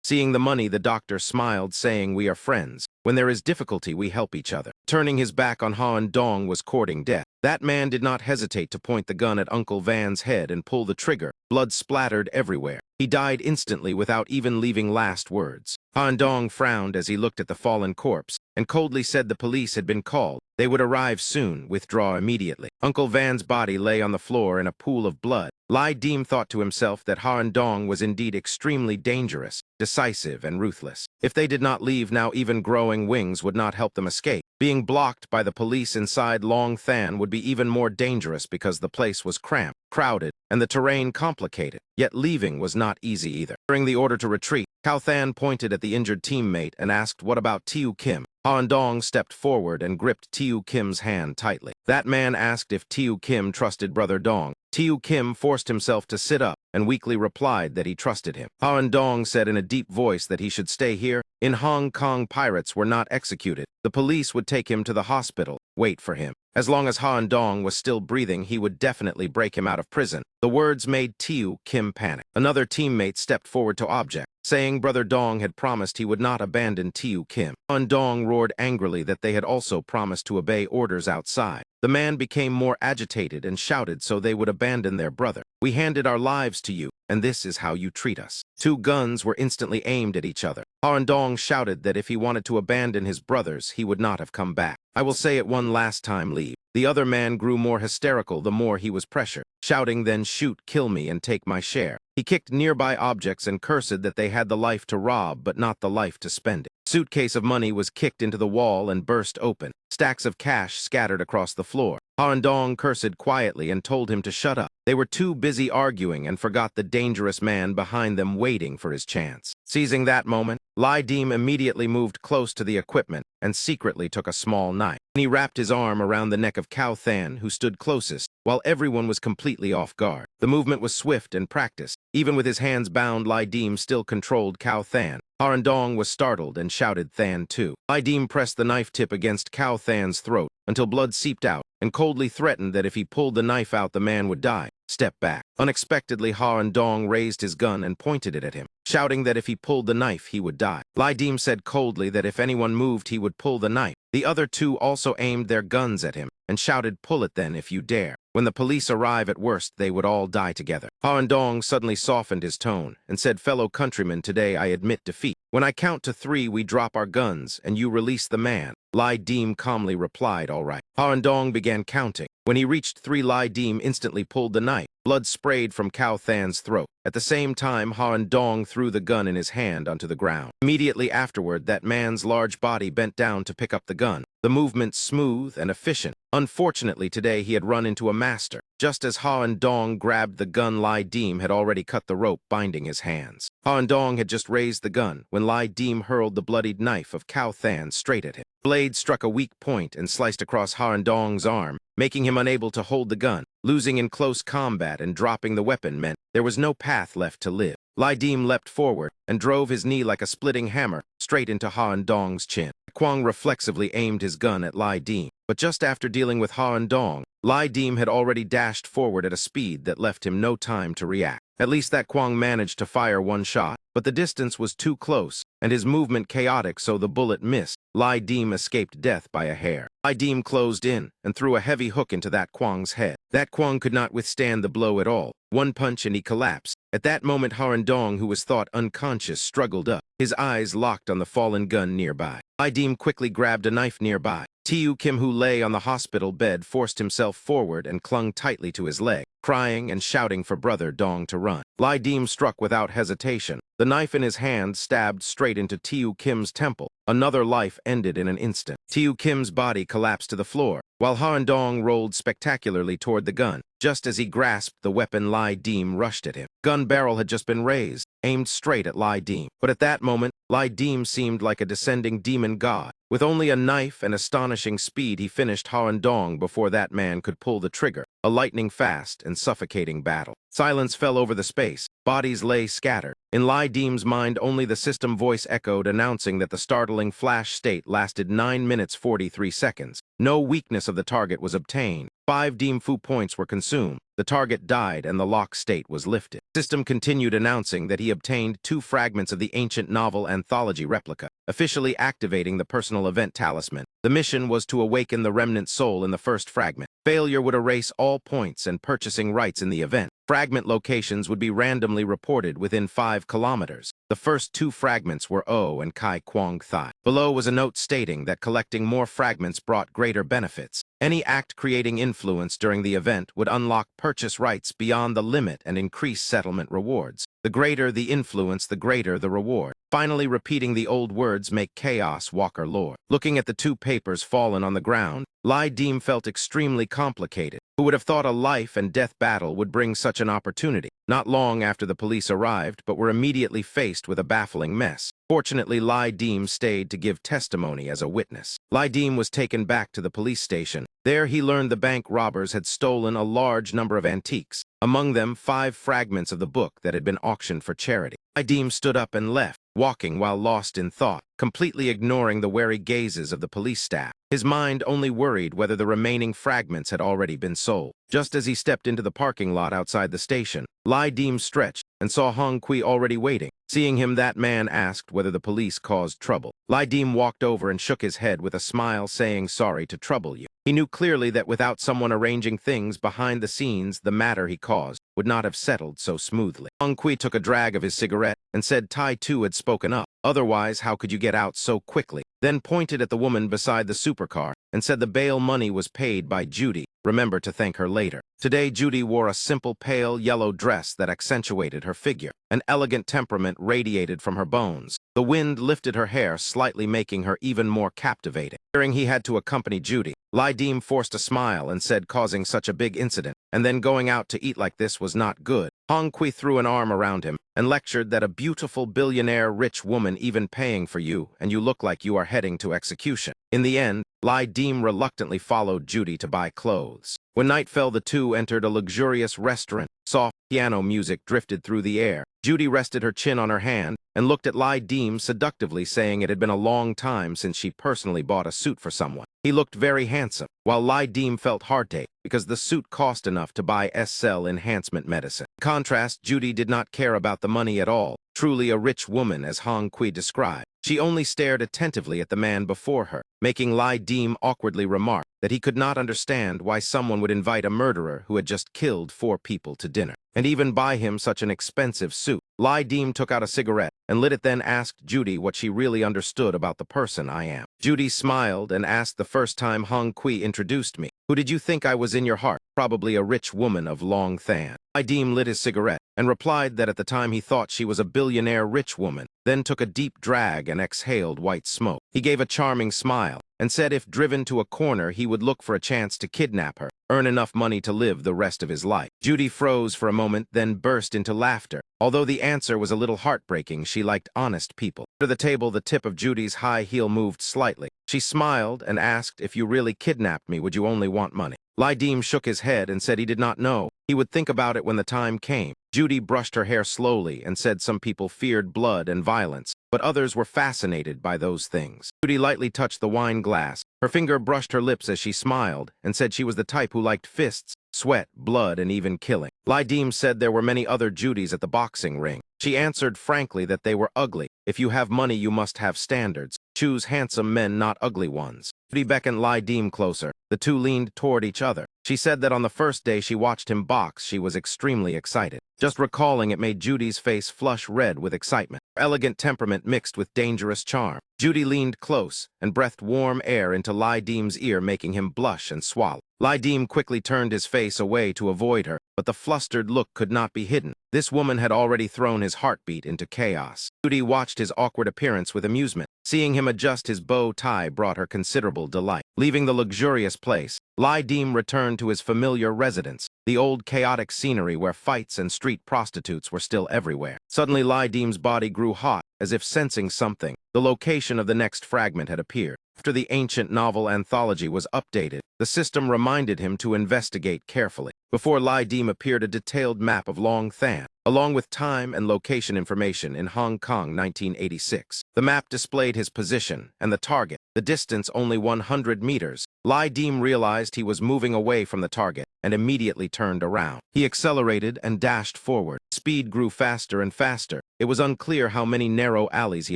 Seeing the money, the doctor smiled, saying, "We are friends. When there is difficulty, we help each other." Turning his back on Han Dong was courting death. That man did not hesitate to point the gun at Uncle Van's head and pull the trigger. Blood splattered everywhere. He died instantly without even leaving last words. Han Dong frowned as he looked at the fallen corpse and coldly said the police had been called. They would arrive soon, withdraw immediately. Uncle Van's body lay on the floor in a pool of blood. Lai Dim thought to himself that Han Dong was indeed extremely dangerous, decisive, and ruthless. If they did not leave now, even growing wings would not help them escape. Being blocked by the police inside Long Than would be even more dangerous because the place was cramped, crowded, and the terrain complicated. Yet leaving was not easy either. During the order to retreat, Cao Than pointed at the injured teammate and asked, "What about Tiu Kim?" Han Dong stepped forward and gripped Tiu Kim's hand tightly. That man asked if Tiu Kim trusted Brother Dong. Tiu Kim forced himself to sit up and weakly replied that he trusted him. Han Dong said in a deep voice that he should stay here. In Hong Kong, pirates were not executed. The police would take him to the hospital, wait for him. As long as Han Dong was still breathing, he would definitely break him out of prison. The words made Tiu Kim panic. Another teammate stepped forward to object, saying Brother Dong had promised he would not abandon Tiu Kim. Han Dong roared angrily that they had also promised to obey orders outside. The man became more agitated and shouted so they would abandon their brother. "We handed our lives to you, and this is how you treat us." Two guns were instantly aimed at each other. Han Dong shouted that if he wanted to abandon his brothers, he would not have come back. "I will say it one last time, leave." The other man grew more hysterical the more he was pressured, shouting, "Then shoot, kill me, and take my share." He kicked nearby objects and cursed that they had the life to rob, but not the life to spend it. Suitcase of money was kicked into the wall and burst open. Stacks of cash scattered across the floor. Han Dong cursed quietly and told him to shut up. They were too busy arguing and forgot the dangerous man behind them waiting for his chance. Seizing that moment, Lai Dim immediately moved close to the equipment and secretly took a small knife. He wrapped his arm around the neck of Cao Than, who stood closest, while everyone was completely off guard. The movement was swift and practiced. Even with his hands bound, Lai Dim still controlled Cao Than. Han Dong was startled and shouted Than too. Lai Dim pressed the knife tip against Cao Than's throat until blood seeped out and coldly threatened that if he pulled the knife out, the man would die. Step back. Unexpectedly, Han Dong raised his gun and pointed it at him, shouting that if he pulled the knife, he would die. Lai Dim said coldly that if anyone moved, he would pull the knife. The other two also aimed their guns at him and shouted, "Pull it then if you dare. When the police arrive, at worst, they would all die together." Han Dong suddenly softened his tone and said, "Fellow countrymen, today I admit defeat. When I count to 3, we drop our guns and you release the man." Lai Dim calmly replied, "All right." Han Dong began counting. When he reached 3, Lai Dim instantly pulled the knife. Blood sprayed from Cao Than's throat. At the same time, Han Dong threw the gun in his hand onto the ground. Immediately afterward, that man's large body bent down to pick up the gun. The movement smooth and efficient. Unfortunately, today he had run into a master. Just as Han Dong grabbed the gun, Lai Dim had already cut the rope binding his hands. Han Dong had just raised the gun when Lai Dim hurled the bloodied knife of Cao Than straight at him. Blade struck a weak point and sliced across Han Dong's arm, making him unable to hold the gun. Losing in close combat and dropping the weapon meant there was no path left to live. Lai Dim leapt forward and drove his knee like a splitting hammer straight into Han Dong's chin. Kwang reflexively aimed his gun at Lai Dim, but just after dealing with Han Dong, Lai Dim had already dashed forward at a speed that left him no time to react. At least that Kwang managed to fire one shot, but the distance was too close, and his movement chaotic, so the bullet missed. Lai Dim escaped death by a hair. Lai Dim closed in and threw a heavy hook into that Kwang's head. That Kwang could not withstand the blow at all. One punch and he collapsed. At that moment, Harandong, who was thought unconscious, struggled up, his eyes locked on the fallen gun nearby. Idim quickly grabbed a knife nearby. Tiu Kim, who lay on the hospital bed, forced himself forward and clung tightly to his leg, crying and shouting for brother Dong to run. Lai Dim struck without hesitation. The knife in his hand stabbed straight into Tiu Kim's temple. Another life ended in an instant. Tiu Kim's body collapsed to the floor, while Harandong rolled spectacularly toward the gun. Just as he grasped the weapon, Lai Dim rushed at him. Gun barrel had just been raised, aimed straight at Lai Dim. But at that moment, Lai Dim seemed like a descending demon god. With only a knife and astonishing speed, he finished Harandong before that man could pull the trigger. A lightning-fast and suffocating battle. Silence fell over the space. Bodies lay scattered. In Lai Dim's mind, only the system voice echoed, announcing that the startling flash state lasted 9 minutes 43 seconds. No weakness of the target was obtained. 5 Dim Fu points were consumed. The target died and the lock state was lifted. System continued, announcing that he obtained 2 fragments of the ancient novel anthology replica, officially activating the personal event talisman. The mission was to awaken the remnant soul in the first fragment. Failure would erase all points and purchasing rights in the event. Fragment locations would be randomly reported within 5 kilometers. The first 2 fragments were O and Kai Kwang Thai. Below was a note stating that collecting more fragments brought greater benefits. Any act creating influence during the event would unlock purchase rights beyond the limit and increase settlement rewards. The greater the influence, the greater the reward. Finally, repeating the old words make chaos Walker lore. Looking at the 2 papers fallen on the ground, Lai Dim felt extremely complicated. Who would have thought a life and death battle would bring such an opportunity? Not long after the police arrived, but were immediately faced with a baffling mess. Fortunately, Lai Dim stayed to give testimony as a witness. Lai Dim was taken back to the police station. There he learned the bank robbers had stolen a large number of antiques, among them 5 fragments of the book that had been auctioned for charity. Lai Dim stood up and left, walking while lost in thought, completely ignoring the wary gazes of the police staff. His mind only worried whether the remaining fragments had already been sold. Just as he stepped into the parking lot outside the station, Lai Dim stretched and saw Hong Kui already waiting. Seeing him, that man asked whether the police caused trouble. Lai Dim walked over and shook his head with a smile, saying, "Sorry to trouble you." He knew clearly that without someone arranging things behind the scenes, the matter he caused would not have settled so smoothly. Hong Kui took a drag of his cigarette and said Tai Tu had spoken up. Otherwise, how could you get out so quickly? Then pointed at the woman beside the supercar and said the bail money was paid by Judy. Remember to thank her later. Today, Judy wore a simple pale yellow dress that accentuated her figure. An elegant temperament radiated from her bones. The wind lifted her hair, slightly making her even more captivating. Hearing he had to accompany Judy, Lai Dim forced a smile and said, causing such a big incident, and then going out to eat like this was not good. Hong Kui threw an arm around him and lectured that a beautiful billionaire rich woman even paying for you, and you look like you are heading to execution. In the end, Lai Dim reluctantly followed Judy to buy clothes. When night fell, the two entered a luxurious restaurant. Soft piano music drifted through the air. Judy rested her chin on her hand and looked at Lai Dim seductively, saying it had been a long time since she personally bought a suit for someone. He looked very handsome, while Lai Dim felt heartache because the suit cost enough to buy S-cell enhancement medicine. In contrast, Judy did not care about the money at all. Truly a rich woman, as Hong Kui described. She only stared attentively at the man before her, making Lai Dim awkwardly remark that he could not understand why someone would invite a murderer who had just killed 4 people to dinner, and even buy him such an expensive suit. Lai Dim took out a cigarette and lit it, then asked Judy what she really understood about the person I am. Judy smiled and asked, the first time Hong Kui introduced me, who did you think I was in your heart? Probably a rich woman of Long Than. Lai Dim lit his cigarette and replied that at the time he thought she was a billionaire rich woman, then took a deep drag and exhaled white smoke. He gave a charming smile and said if driven to a corner, he would look for a chance to kidnap her, earn enough money to live the rest of his life. Judy froze for a moment, then burst into laughter. Although the answer was a little heartbreaking, she liked honest people. Under the table, the tip of Judy's high heel moved slightly. She smiled and asked, if you really kidnapped me, would you only want money? Lai Dim shook his head and said he did not know. He would think about it when the time came. Judy brushed her hair slowly and said some people feared blood and violence, but others were fascinated by those things. Judy lightly touched the wine glass. Her finger brushed her lips as she smiled and said she was the type who liked fists, sweat, blood, and even killing. Lai Dim said there were many other Judys at the boxing ring. She answered frankly that they were ugly. If you have money, you must have standards. Choose handsome men, not ugly ones. Judy beckoned Lai Dim closer, The two leaned toward each other. She said that on the first day she watched him box, she was extremely excited. Just recalling it made Judy's face flush red with excitement. Her elegant temperament mixed with dangerous charm. Judy leaned close and breathed warm air into Lai Deem's ear, making him blush and swallow. Lai Deem quickly turned his face away to avoid her, but the flustered look could not be hidden. This woman had already thrown his heartbeat into chaos. Judy watched his awkward appearance with amusement. Seeing him adjust his bow tie brought her considerable delight. Leaving the luxurious place, Lai Deem returned to his familiar residence, the old chaotic scenery where fights and street prostitutes were still everywhere. Suddenly, Lai Deem's body grew hot, as if sensing something. The location of the next fragment had appeared. After the ancient novel anthology was updated, the system reminded him to investigate carefully. Before Lai Deem appeared a detailed map of Long Than, along with time and location information in Hong Kong, 1986. The map displayed his position and the target, the distance only 100 meters. Lai Deem realized he was moving away from the target and immediately turned around. He accelerated and dashed forward. Speed grew faster and faster. It was unclear how many narrow alleys he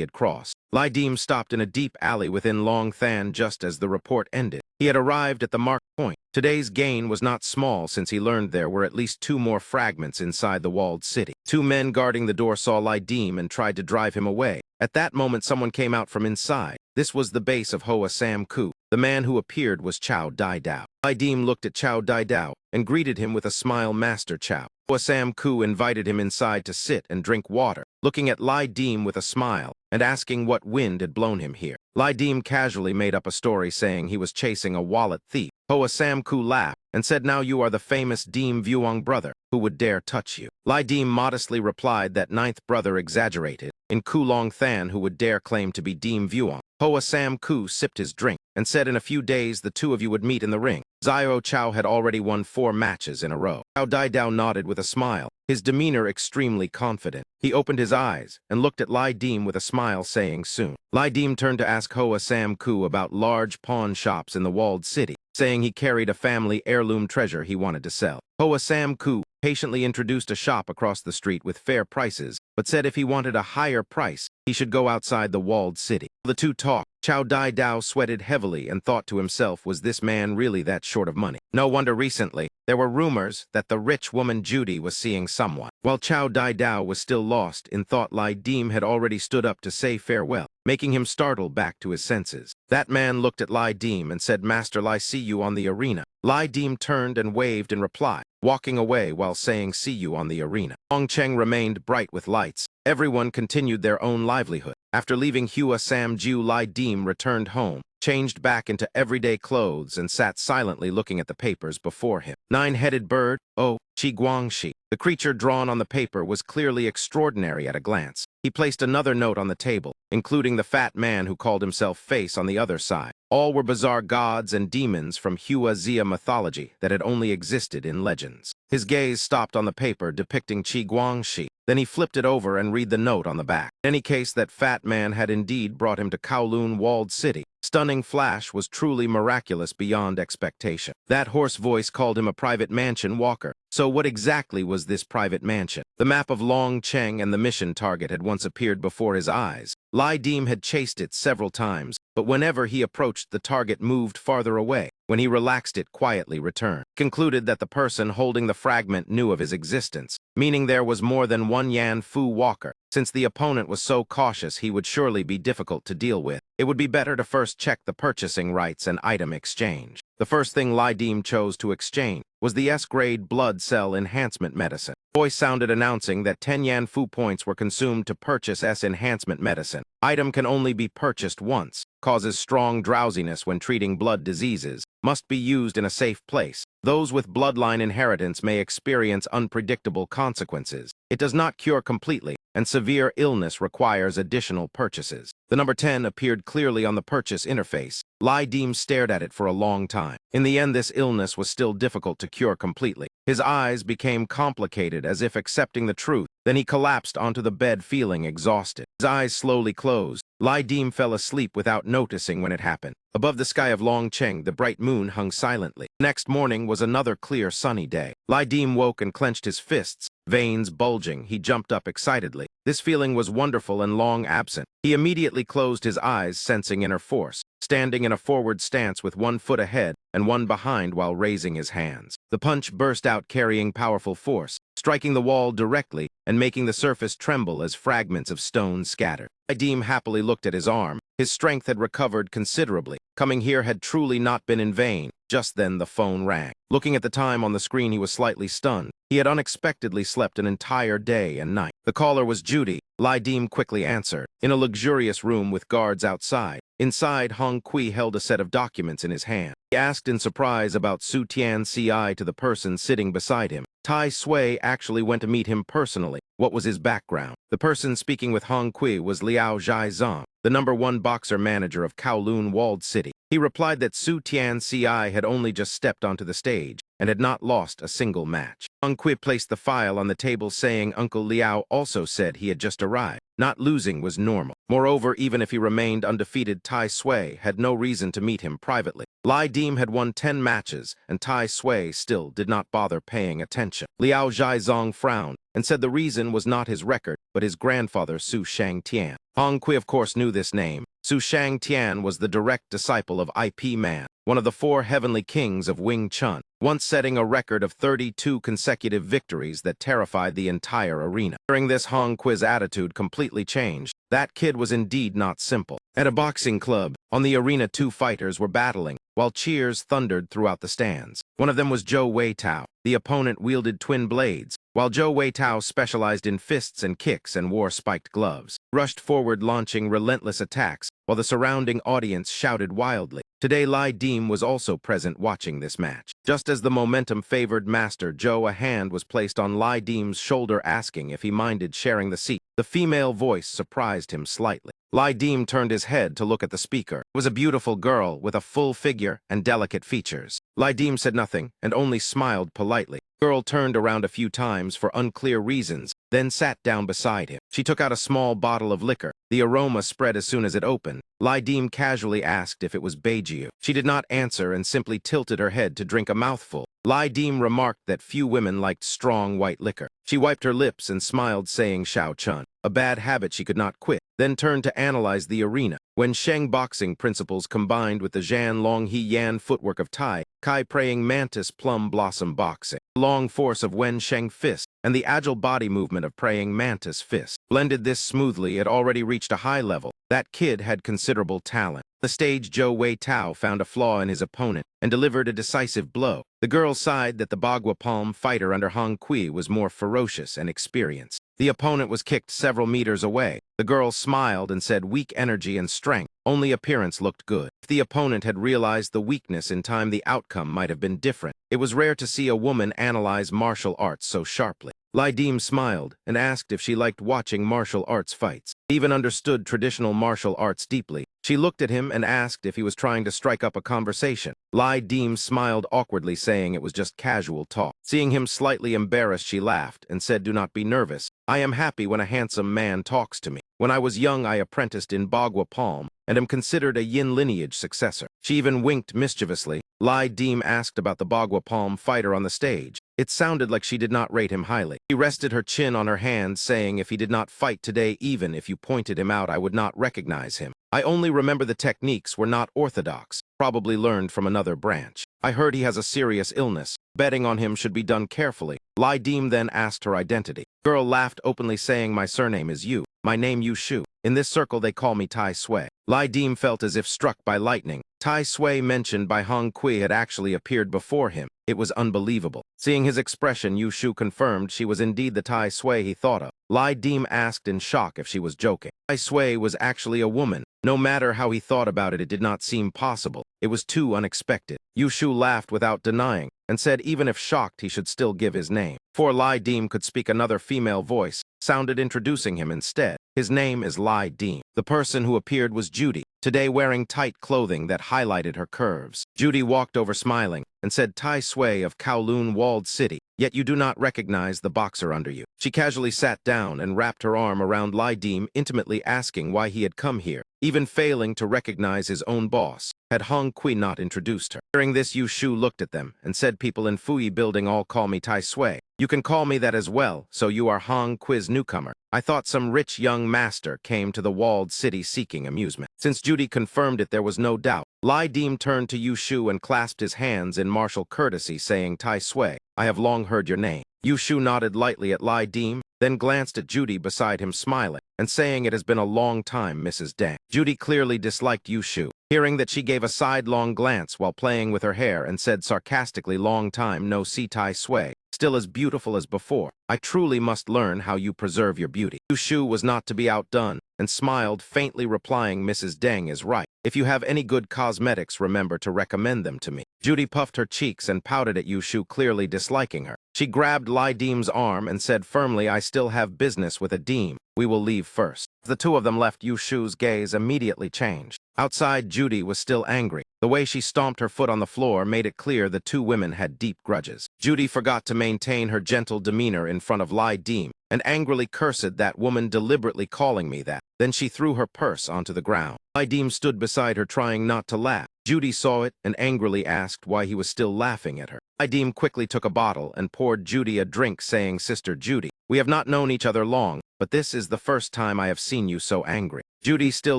had crossed. Lai Deem stopped in a deep alley within Long Than just as the report ended. He had arrived at the marked point. Today's gain was not small since he learned there were at least 2 more fragments inside the walled city. 2 men guarding the door saw Lai Deem and tried to drive him away. At that moment, someone came out from inside. This was the base of Hoa Sam Ku. The man who appeared was Chow Dai Dao. Lai Deem looked at Chow Dai Dao and greeted him with a smile. Master Chow. Hoa Sam Ku invited him inside to sit and drink water, looking at Lai Deem with a smile and asking what wind had blown him here. Lai Deem casually made up a story saying he was chasing a wallet thief. Hoa Sam Ku laughed and said, "Now you are the famous Deem Vuong brother. Who would dare touch you?" Lai Deem modestly replied that 9th brother exaggerated. In Ku Long Than, who would dare claim to be Deem Vuong? Hoa Sam Ku sipped his drink and said in a few days the two of you would meet in the ring. Xiao Chow had already won 4 matches in a row. Chow Dai Dao nodded with a smile, his demeanor extremely confident. He opened his eyes and looked at Lai Deem with a smile, saying soon. Lai Deem turned to ask Hoa Sam Ku about large pawn shops in the walled city, saying he carried a family heirloom treasure he wanted to sell. Hoa Sam Ku patiently introduced a shop across the street with fair prices, but said if he wanted a higher price, he should go outside the walled city. The two talked. Chow Dai Dao sweated heavily and thought to himself, was this man really that short of money? No wonder recently there were rumors that the rich woman Judy was seeing someone. While Chow Dai Dao was still lost in thought, Lai Deem had already stood up to say farewell, making him startle back to his senses. That man looked at Lai Deem and said, "Master Lai, see you on the arena." Lai Deem turned and waved in reply, walking away while saying, "See you on the arena." Hong Cheng remained bright with lights. Everyone continued their own livelihood. After leaving Hua Sam Ju, Lai Deem returned home, changed back into everyday clothes, and sat silently looking at the papers before him. 9-headed bird, oh, Chi Guangxi. The creature drawn on the paper was clearly extraordinary at a glance. He placed another note on the table, including the fat man who called himself Face on the other side. All were bizarre gods and demons from Hua Zia mythology that had only existed in legends. His gaze stopped on the paper depicting Chi Guangxi. Then he flipped it over and read the note on the back. In any case, that fat man had indeed brought him to Kowloon Walled City. Stunning flash was truly miraculous beyond expectation. That hoarse voice called him a private mansion walker. So what exactly was this private mansion? The map of Long Cheng and the mission target had once appeared before his eyes. Lai Deem had chased it several times, but whenever he approached, the target moved farther away. When he relaxed, it quietly returned. Concluded that the person holding the fragment knew of his existence, meaning there was more than one Yan Fu walker. Since the opponent was so cautious, he would surely be difficult to deal with. It would be better to first check the purchasing rights and item exchange. The first thing Lai Deem chose to exchange was the S-grade blood cell enhancement medicine. Voice sounded announcing that 10 Yan Fu points were consumed to purchase S-enhancement medicine. Item can only be purchased once, causes strong drowsiness when treating blood diseases, must be used in a safe place. Those with bloodline inheritance may experience unpredictable consequences. It does not cure completely, and severe illness requires additional purchases. The number 10 appeared clearly on the purchase interface. Lai Deem stared at it for a long time. In the end, this illness was still difficult to cure completely. His eyes became complicated, as if accepting the truth. Then he collapsed onto the bed, feeling exhausted. His eyes slowly closed. Lai Deem fell asleep without noticing when it happened. Above the sky of Long Cheng, the bright moon hung silently. Next morning was another clear, sunny day. Lai Deem woke and clenched his fists, veins bulging. He jumped up excitedly. This feeling was wonderful and long absent. He immediately closed his eyes, sensing inner force. standing in a forward stance with one foot ahead and one behind while raising his hands. The punch burst out carrying powerful force, striking the wall directly and making the surface tremble as fragments of stone scattered. Idim happily looked at his arm. His strength had recovered considerably. Coming here had truly not been in vain. Just then the phone rang. Looking at the time on the screen, he was slightly stunned. He had unexpectedly slept an entire day and night. The caller was Judy. Idim quickly answered. In a luxurious room with guards outside. Inside, Hong Kui held a set of documents in his hand. He asked in surprise about Su Tian Ci to the person sitting beside him. Tai Sui actually went to meet him personally. What was his background? The person speaking with Hong Kui was Liao Zhaizong, the #1 boxer manager of Kowloon Walled City. He replied that Su Tian Ci had only just stepped onto the stage and had not lost a single match. Hong Kui placed the file on the table saying Uncle Liao also said he had just arrived. Not losing was normal. Moreover, even if he remained undefeated, Tai Sui had no reason to meet him privately. Idim had won 10 matches, and Tai Sui still did not bother paying attention. Liao Zhaizong frowned and said the reason was not his record, but his grandfather Su Shangtian. Hong Kui, of course, knew this name. Su Shangtian was the direct disciple of IP Man, one of the 4 heavenly kings of Wing Chun, once setting a record of 32 consecutive victories that terrified the entire arena. During this, Hong Kui's attitude completely changed. That kid was indeed not simple. At a boxing club, on the arena 2 fighters were battling, while cheers thundered throughout the stands. One of them was Zhou Weitao. The opponent wielded twin blades, while Zhou Weitao specialized in fists and kicks and wore spiked gloves. Rushed forward launching relentless attacks, while the surrounding audience shouted wildly. Today, Idim was also present watching this match. Just as the momentum favored Master Zhou, a hand was placed on Idim's shoulder asking if he minded sharing the seat. The female voice surprised him slightly. Idim turned his head to look at the speaker. It was a beautiful girl with a full figure and delicate features. Idim said nothing and only smiled politely. The girl turned around a few times for unclear reasons, then sat down beside him. She took out a small bottle of liquor. The aroma spread as soon as it opened. Idim casually asked if it was beijiu. She did not answer and simply tilted her head to drink a mouthful. Idim remarked that few women liked strong white liquor. She wiped her lips and smiled, saying Shao Chun, a bad habit she could not quit, then turned to analyze the arena. When Sheng boxing principles combined with the Zhan Long He Yan footwork of Tai, Kai praying mantis plum blossom boxing, the long force of Wen Sheng fist, and the agile body movement of praying mantis fist. Blended this smoothly, it already reached a high level. That kid had considerable talent. The stage, Zhou Weitao found a flaw in his opponent and delivered a decisive blow. The girl sighed that the Bagua Palm fighter under Hong Kui was more ferocious and experienced. The opponent was kicked several meters away. The girl smiled and said weak energy and strength. Only appearance looked good. If the opponent had realized the weakness in time, the outcome might have been different. It was rare to see a woman analyze martial arts so sharply. Idim smiled and asked if she liked watching martial arts fights. She even understood traditional martial arts deeply. She looked at him and asked if he was trying to strike up a conversation. Idim smiled awkwardly, saying it was just casual talk. Seeing him slightly embarrassed, she laughed and said, "Do not be nervous. I am happy when a handsome man talks to me. When I was young, I apprenticed in Bagua Palm and am considered a Yin lineage successor." She even winked mischievously. Idim asked about the Bagua Palm fighter on the stage. It sounded like she did not rate him highly. She rested her chin on her hand, saying if he did not fight today, even if you pointed him out, I would not recognize him. I only remember the techniques were not orthodox, probably learned from another branch. I heard he has a serious illness. Betting on him should be done carefully. Idim then asked her identity. The girl laughed openly, saying, "My surname is Yu. My name Yu Shu. In this circle they call me Tai Sui." Idim felt as if struck by lightning. Tai Sui mentioned by Hong Kui had actually appeared before him. It was unbelievable. Seeing his expression, Yu Shu confirmed she was indeed the Tai Sui he thought of. Idim asked in shock if she was joking. Tai Sui was actually a woman. No matter how he thought about it, it did not seem possible. It was too unexpected. Yu Shu laughed without denying and said even if shocked, he should still give his name. Before Idim could speak, another female voice sounded introducing him instead. His name is Idim. The person who appeared was Judy, today wearing tight clothing that highlighted her curves. Judy walked over smiling and said, "Tai Sui of Kowloon Walled City, yet you do not recognize the boxer under you." She casually sat down and wrapped her arm around Idim, intimately asking why he had come here, even failing to recognize his own boss. Had Hong Kui not introduced her? Hearing this, Yu Shu looked at them and said, "People in Fui building all call me Tai Sui. You can call me that as well, so you are Hong Quiz newcomer. I thought some rich young master came to the walled city seeking amusement. Since Judy confirmed it, there was no doubt. Lai Dim turned to Yushu and clasped his hands in martial courtesy, saying, Tai Sui, I have long heard your name. Yushu nodded lightly at Lai Dim, then glanced at Judy beside him, smiling, and saying, It has been a long time, Mrs. Deng. Judy clearly disliked Yushu, hearing that she gave a sidelong glance while playing with her hair and said sarcastically, Long time no see, Tai Sui, still as beautiful as before. I truly must learn how you preserve your beauty. Yushu was not to be outdone, and smiled, faintly replying, Mrs. Deng is right. If you have any good cosmetics, remember to recommend them to me. Judy puffed her cheeks and pouted at Yushu, clearly disliking her. She grabbed Lai Dim's arm and said firmly, I still have business with a Dim. We will leave first. The two of them left. Yushu's gaze immediately changed. Outside, Judy was still angry. The way she stomped her foot on the floor made it clear the two women had deep grudges. Judy forgot to maintain her gentle demeanor in front of Lai Dim and angrily cursed, That woman deliberately calling me that. Then she threw her purse onto the ground. Lai Dim stood beside her, trying not to laugh. Judy saw it and angrily asked why he was still laughing at her. Lai Dim quickly took a bottle and poured Judy a drink, saying, Sister Judy, we have not known each other long, but this is the first time I have seen you so angry. Judy still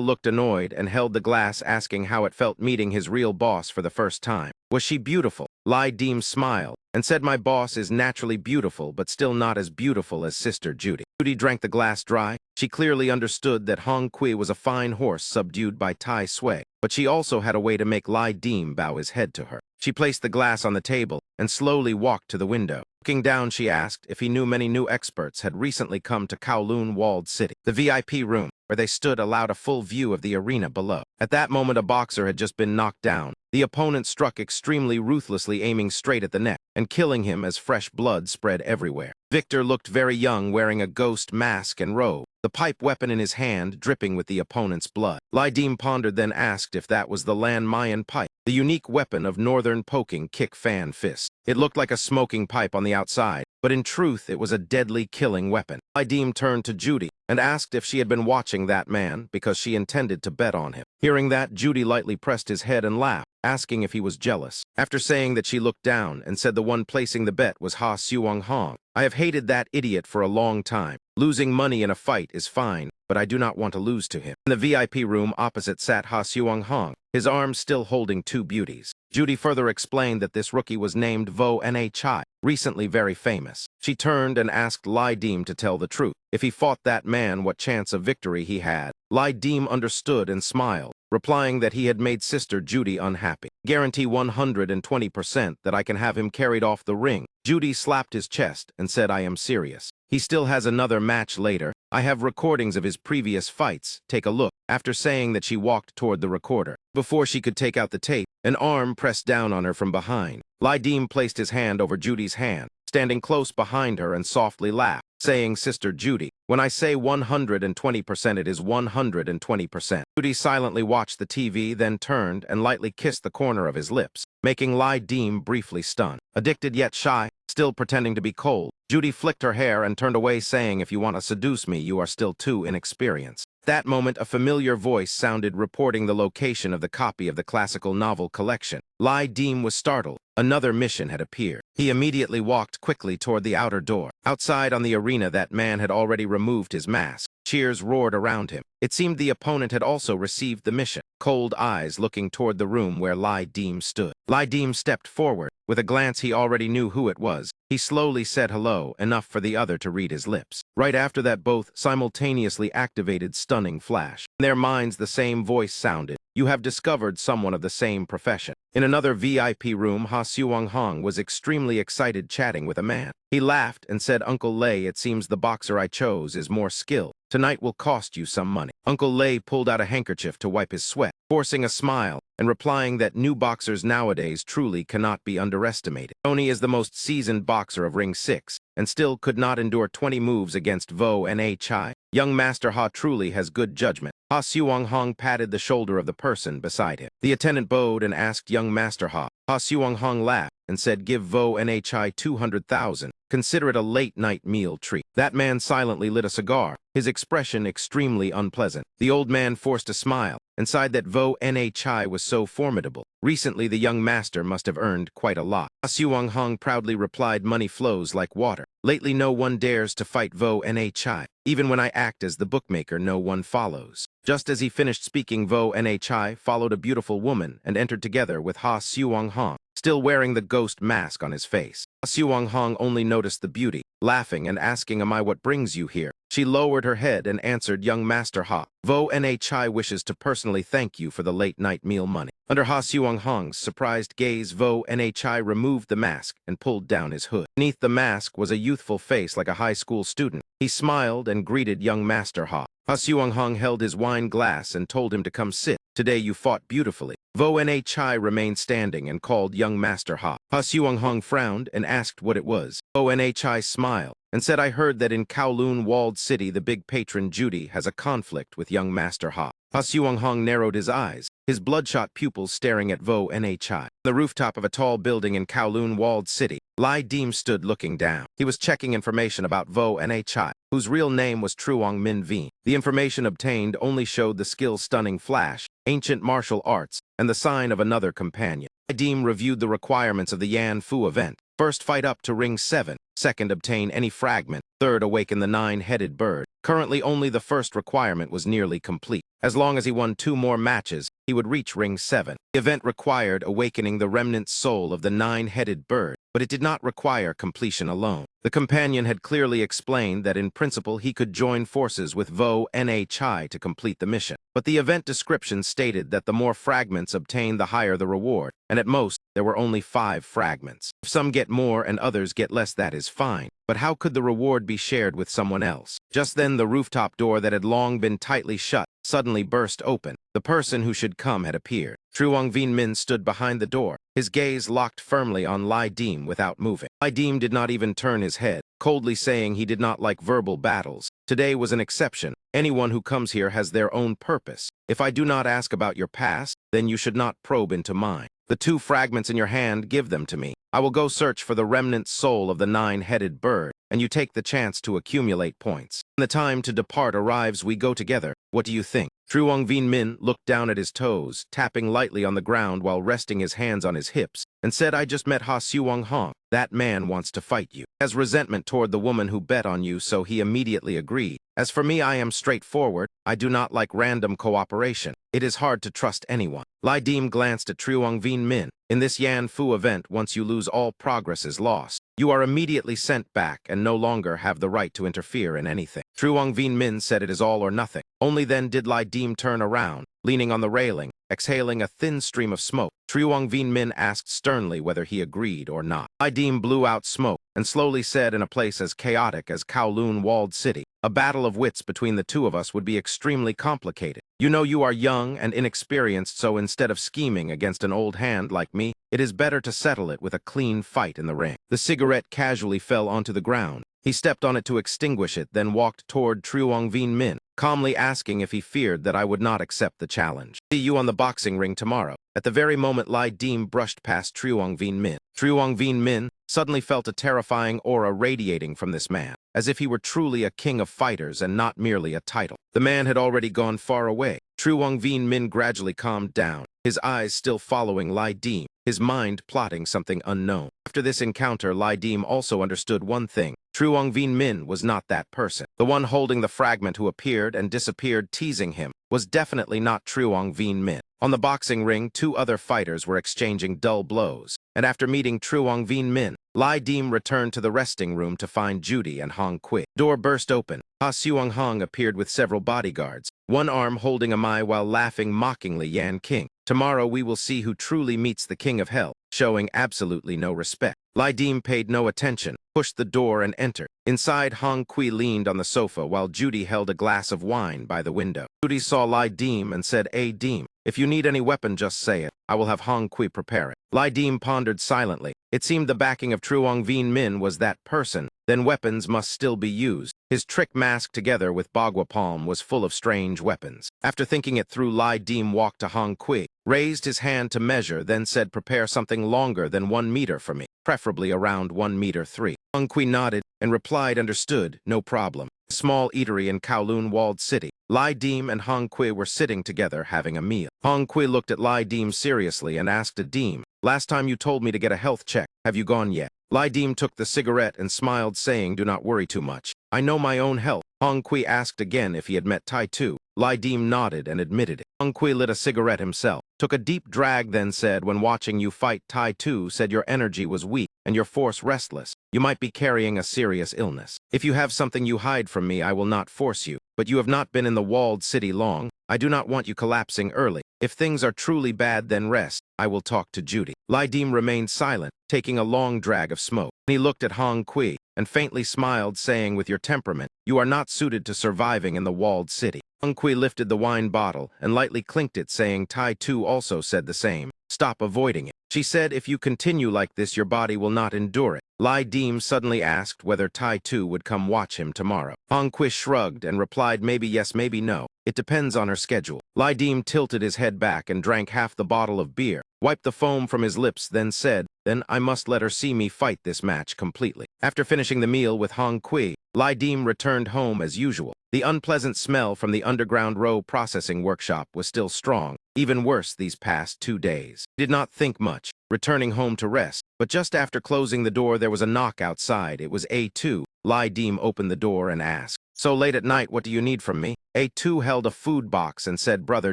looked annoyed and held the glass, asking how it felt meeting his real boss for the first time. Was she beautiful? Lai Dim smiled and said, My boss is naturally beautiful, but still not as beautiful as Sister Judy. Judy drank the glass dry. She clearly understood that Hong Kui was a fine horse subdued by Tai Sui, but she also had a way to make Lai Dim bow his head to her. She placed the glass on the table and slowly walked to the window. Looking down, she asked if he knew many new experts had recently come to Kowloon Walled City. The VIP room, where they stood, allowed a full view of the arena below. At that moment, a boxer had just been knocked down. The opponent struck extremely ruthlessly, aiming straight at the neck and killing him as fresh blood spread everywhere. Victor looked very young, wearing a ghost mask and robe, the pipe weapon in his hand dripping with the opponent's blood. Lai Dim pondered, then asked if that was the Lan Mayan pipe, the unique weapon of Northern Poking Kick Fan Fist. It looked like a smoking pipe on the outside, but in truth it was a deadly killing weapon. Lai Dim turned to Judy and asked if she had been watching that man because she intended to bet on him. Hearing that, Judy lightly pressed his head and laughed, asking if he was jealous. After saying that, she looked down and said the one placing the bet was Ha Seung Hong. I have hated that idiot for a long time. Losing money in a fight is fine, but I do not want to lose to him. In the VIP room opposite sat Ha Seung Hong, his arms still holding two beauties. Judy further explained that this rookie was named Vo Nha, recently very famous. She turned and asked Lai Dim to tell the truth. If he fought that man, what chance of victory he had? Lai Dim understood and smiled, replying that he had made Sister Judy unhappy. Guarantee 120% that I can have him carried off the ring. Judy slapped his chest and said, I am serious. He still has another match later. I have recordings of his previous fights. Take a look. After saying that, she walked toward the recorder. Before she could take out the tape, an arm pressed down on her from behind. Lai Dim placed his hand over Judy's hand, standing close behind her, and softly laughed, saying, Sister Judy, when I say 120%, it is 120%. Judy silently watched the TV, then turned and lightly kissed the corner of his lips, making Lai Dim briefly stunned. Addicted yet shy, still pretending to be cold, Judy flicked her hair and turned away, saying, If you want to seduce me, you are still too inexperienced. That moment, a familiar voice sounded, reporting the location of the copy of the classical novel collection. Lai Dim was startled. Another mission had appeared. He immediately walked quickly toward the outer door. Outside on the arena, that man had already removed his mask. Cheers roared around him. It seemed the opponent had also received the mission. Cold eyes looking toward the room where Lai Dim stood. Lai Dim stepped forward. With a glance, he already knew who it was. He slowly said hello, enough for the other to read his lips. Right after that, both simultaneously activated stunning flash. In their minds, the same voice sounded. You have discovered someone of the same profession. In another VIP room, Ha Seung Hong was extremely excited, chatting with a man. He laughed and said, Uncle Lei, it seems the boxer I chose is more skilled. Tonight will cost you some money. Uncle Lei pulled out a handkerchief to wipe his sweat, forcing a smile and replying that new boxers nowadays truly cannot be underestimated. Tony is the most seasoned boxer of Ring 6 and still could not endure 20 moves against Vo Nha. Young Master Ha truly has good judgment. Ha Seung Hong patted the shoulder of the person beside him. The attendant bowed and asked young Master Ha. Ha Seung Hong laughed and said, Give Vo Nha 200,000. Consider it a late-night meal treat. That man silently lit a cigar, his expression extremely unpleasant. The old man forced a smile and sighed that Vo Nha was so formidable. Recently, the young master must have earned quite a lot. Suang Hong proudly replied, money flows like water. Lately, no one dares to fight Vo Nha. Even when I act as the bookmaker, no one follows. Just as he finished speaking, Vo Nha followed a beautiful woman and entered together with Ha Suang Hong, still wearing the ghost mask on his face. Ha Suang Hong only noticed the beauty, laughing and asking, am I what brings you here? She lowered her head and answered, young master Ha. Vo Nha wishes to personally thank you for the late-night meal money. Under Ha Suang Hong's surprised gaze, Vo Nha removed the mask and pulled down his hood. Beneath the mask was a youthful face like a high school student. He smiled and greeted young master Ha. Ha Suang Hong held his wine glass and told him to come sit. Today you fought beautifully. Vo Nha remained standing and called young master Ha. Ha Suang Hong frowned and asked what it was. Vo Nha smiled and said, I heard that in Kowloon walled city the big patron Judy has a conflict with young master Ha. Ha Suang Hong narrowed his eyes, his bloodshot pupils staring at Vo Nha. The rooftop of a tall building in Kowloon walled city, Lai Deem stood looking down. He was checking information about Vo Nha, whose real name was Truong Min Vien. The information obtained only showed the skill's stunning flash, ancient martial arts, and the sign of another companion. Lai Deem reviewed the requirements of the Yan Fu event. First, fight up to Ring 7. Second, obtain any fragment. Third, awaken the 9-headed bird. Currently, only the first requirement was nearly complete. As long as he won 2 more matches, he would reach Ring 7. The event required awakening the remnant soul of the 9-headed bird, but it did not require completion alone. The companion had clearly explained that in principle he could join forces with Vo Nha to complete the mission. But the event description stated that the more fragments obtained, the higher the reward, and at most, there were only 5 fragments. If some get more and others get less, that is fine. But how could the reward be shared with someone else? Just then, the rooftop door that had long been tightly shut suddenly burst open. The person who should come had appeared. Truong Vien Min stood behind the door, his gaze locked firmly on Lai Deem without moving. Lai Deem did not even turn his head, coldly saying he did not like verbal battles. Today was an exception. Anyone who comes here has their own purpose. If I do not ask about your past, then you should not probe into mine. The 2 fragments in your hand, give them to me. I will go search for the remnant soul of the 9-headed bird, and you take the chance to accumulate points. When the time to depart arrives, we go together. What do you think? Truong Vien Min looked down at his toes, tapping lightly on the ground while resting his hands on his hips, and said, I just met Ha Suang Hong. That man wants to fight you. He has resentment toward the woman who bet on you, so he immediately agreed. As for me, I am straightforward. I do not like random cooperation. It is hard to trust anyone. Lai Deem glanced at Truong Vien Min. In this Yan Fu event, once you lose, all progress is lost. You are immediately sent back and no longer have the right to interfere in anything. Truong Vien Min said it is all or nothing. Only then did Lai Deem turn around, leaning on the railing, exhaling a thin stream of smoke. Truong Vien Min asked sternly whether he agreed or not. Lai Deem blew out smoke and slowly said, in a place as chaotic as Kowloon walled city, a battle of wits between the 2 of us would be extremely complicated. You know you are young and inexperienced, so instead of scheming against an old hand like me, it is better to settle it with a clean fight in the ring. The cigarette casually fell onto the ground. He stepped on it to extinguish it, then walked toward Truong Vien Min, calmly asking if he feared that I would not accept the challenge. See you on the boxing ring tomorrow. At the very moment Lai Deem brushed past Truong Vien Min, Truong Vien Min suddenly felt a terrifying aura radiating from this man, as if he were truly a king of fighters and not merely a title. The man had already gone far away. Truong Vien Min gradually calmed down, his eyes still following Lai Deem, his mind plotting something unknown. After this encounter, Lai Deem also understood one thing. Truong Vien Min was not that person. The one holding the fragment who appeared and disappeared teasing him was definitely not Truong Vien Min. On the boxing ring, 2 other fighters were exchanging dull blows, and after meeting Truong Vien Min, Lai Deem returned to the resting room to find Judy and Hong Kui. Door burst open. Ha Suang Hong appeared with several bodyguards, one arm holding a mai while laughing mockingly. Yan King. Tomorrow we will see who truly meets the King of Hell, showing absolutely no respect. Lai Deem paid no attention, pushed the door and entered. Inside, Hong Kui leaned on the sofa while Judy held a glass of wine by the window. Judy saw Lai Deem and said, Deem, if you need any weapon, just say it. I will have Hong Kui prepare it. Lai Deem pondered silently. It seemed the backing of Truong Vien Min was that person. Then weapons must still be used. His trick mask together with Bagua Palm was full of strange weapons. After thinking it through, Lai Deem walked to Hong Kui, raised his hand to measure, then said, prepare something longer than 1 meter for me, preferably around 1 meter 3. Hong Kui nodded and replied, understood, no problem. Small eatery in Kowloon walled city. Lai Deem and Hong Kui were sitting together having a meal. Hong Kui looked at Lai Deem seriously and asked Deem, "Last time you told me to get a health check. Have you gone yet?" Lai Deem took the cigarette and smiled, saying, "Do not worry too much. I know my own health." Hong Kui asked again if he had met Tai Tu. Lai Deem nodded and admitted it. Hong Kui lit a cigarette himself, took a deep drag, then said, "When watching you fight, Tai Tu said your energy was weak and your force restless. You might be carrying a serious illness. If you have something you hide from me, I will not force you. But you have not been in the walled city long. I do not want you collapsing early. If things are truly bad, then rest. I will talk to Judy." Lai Deem remained silent, taking a long drag of smoke. He looked at Hong Kui and faintly smiled, saying, "With your temperament, you are not suited to surviving in the walled city." Hong Kui lifted the wine bottle and lightly clinked it, saying, "Tai Tu also said the same. Stop avoiding it. She said if you continue like this, your body will not endure it." Lai Deem suddenly asked whether Tai Tu would come watch him tomorrow. Hong Kui shrugged and replied, "Maybe yes, maybe no. It depends on her schedule." Lai Deem tilted his head back and drank half the bottle of beer, wiped the foam from his lips, then said, "Then I must let her see me fight this match completely." After finishing the meal with Hong Kui, Lai Deem returned home as usual. The unpleasant smell from the underground roe processing workshop was still strong, even worse these past 2 days. He did not think much, returning home to rest, but just after closing the door there was a knock outside. It was A2. Lai Deem opened the door and asked, "So late at night, what do you need from me?" A2 held a food box and said, "Brother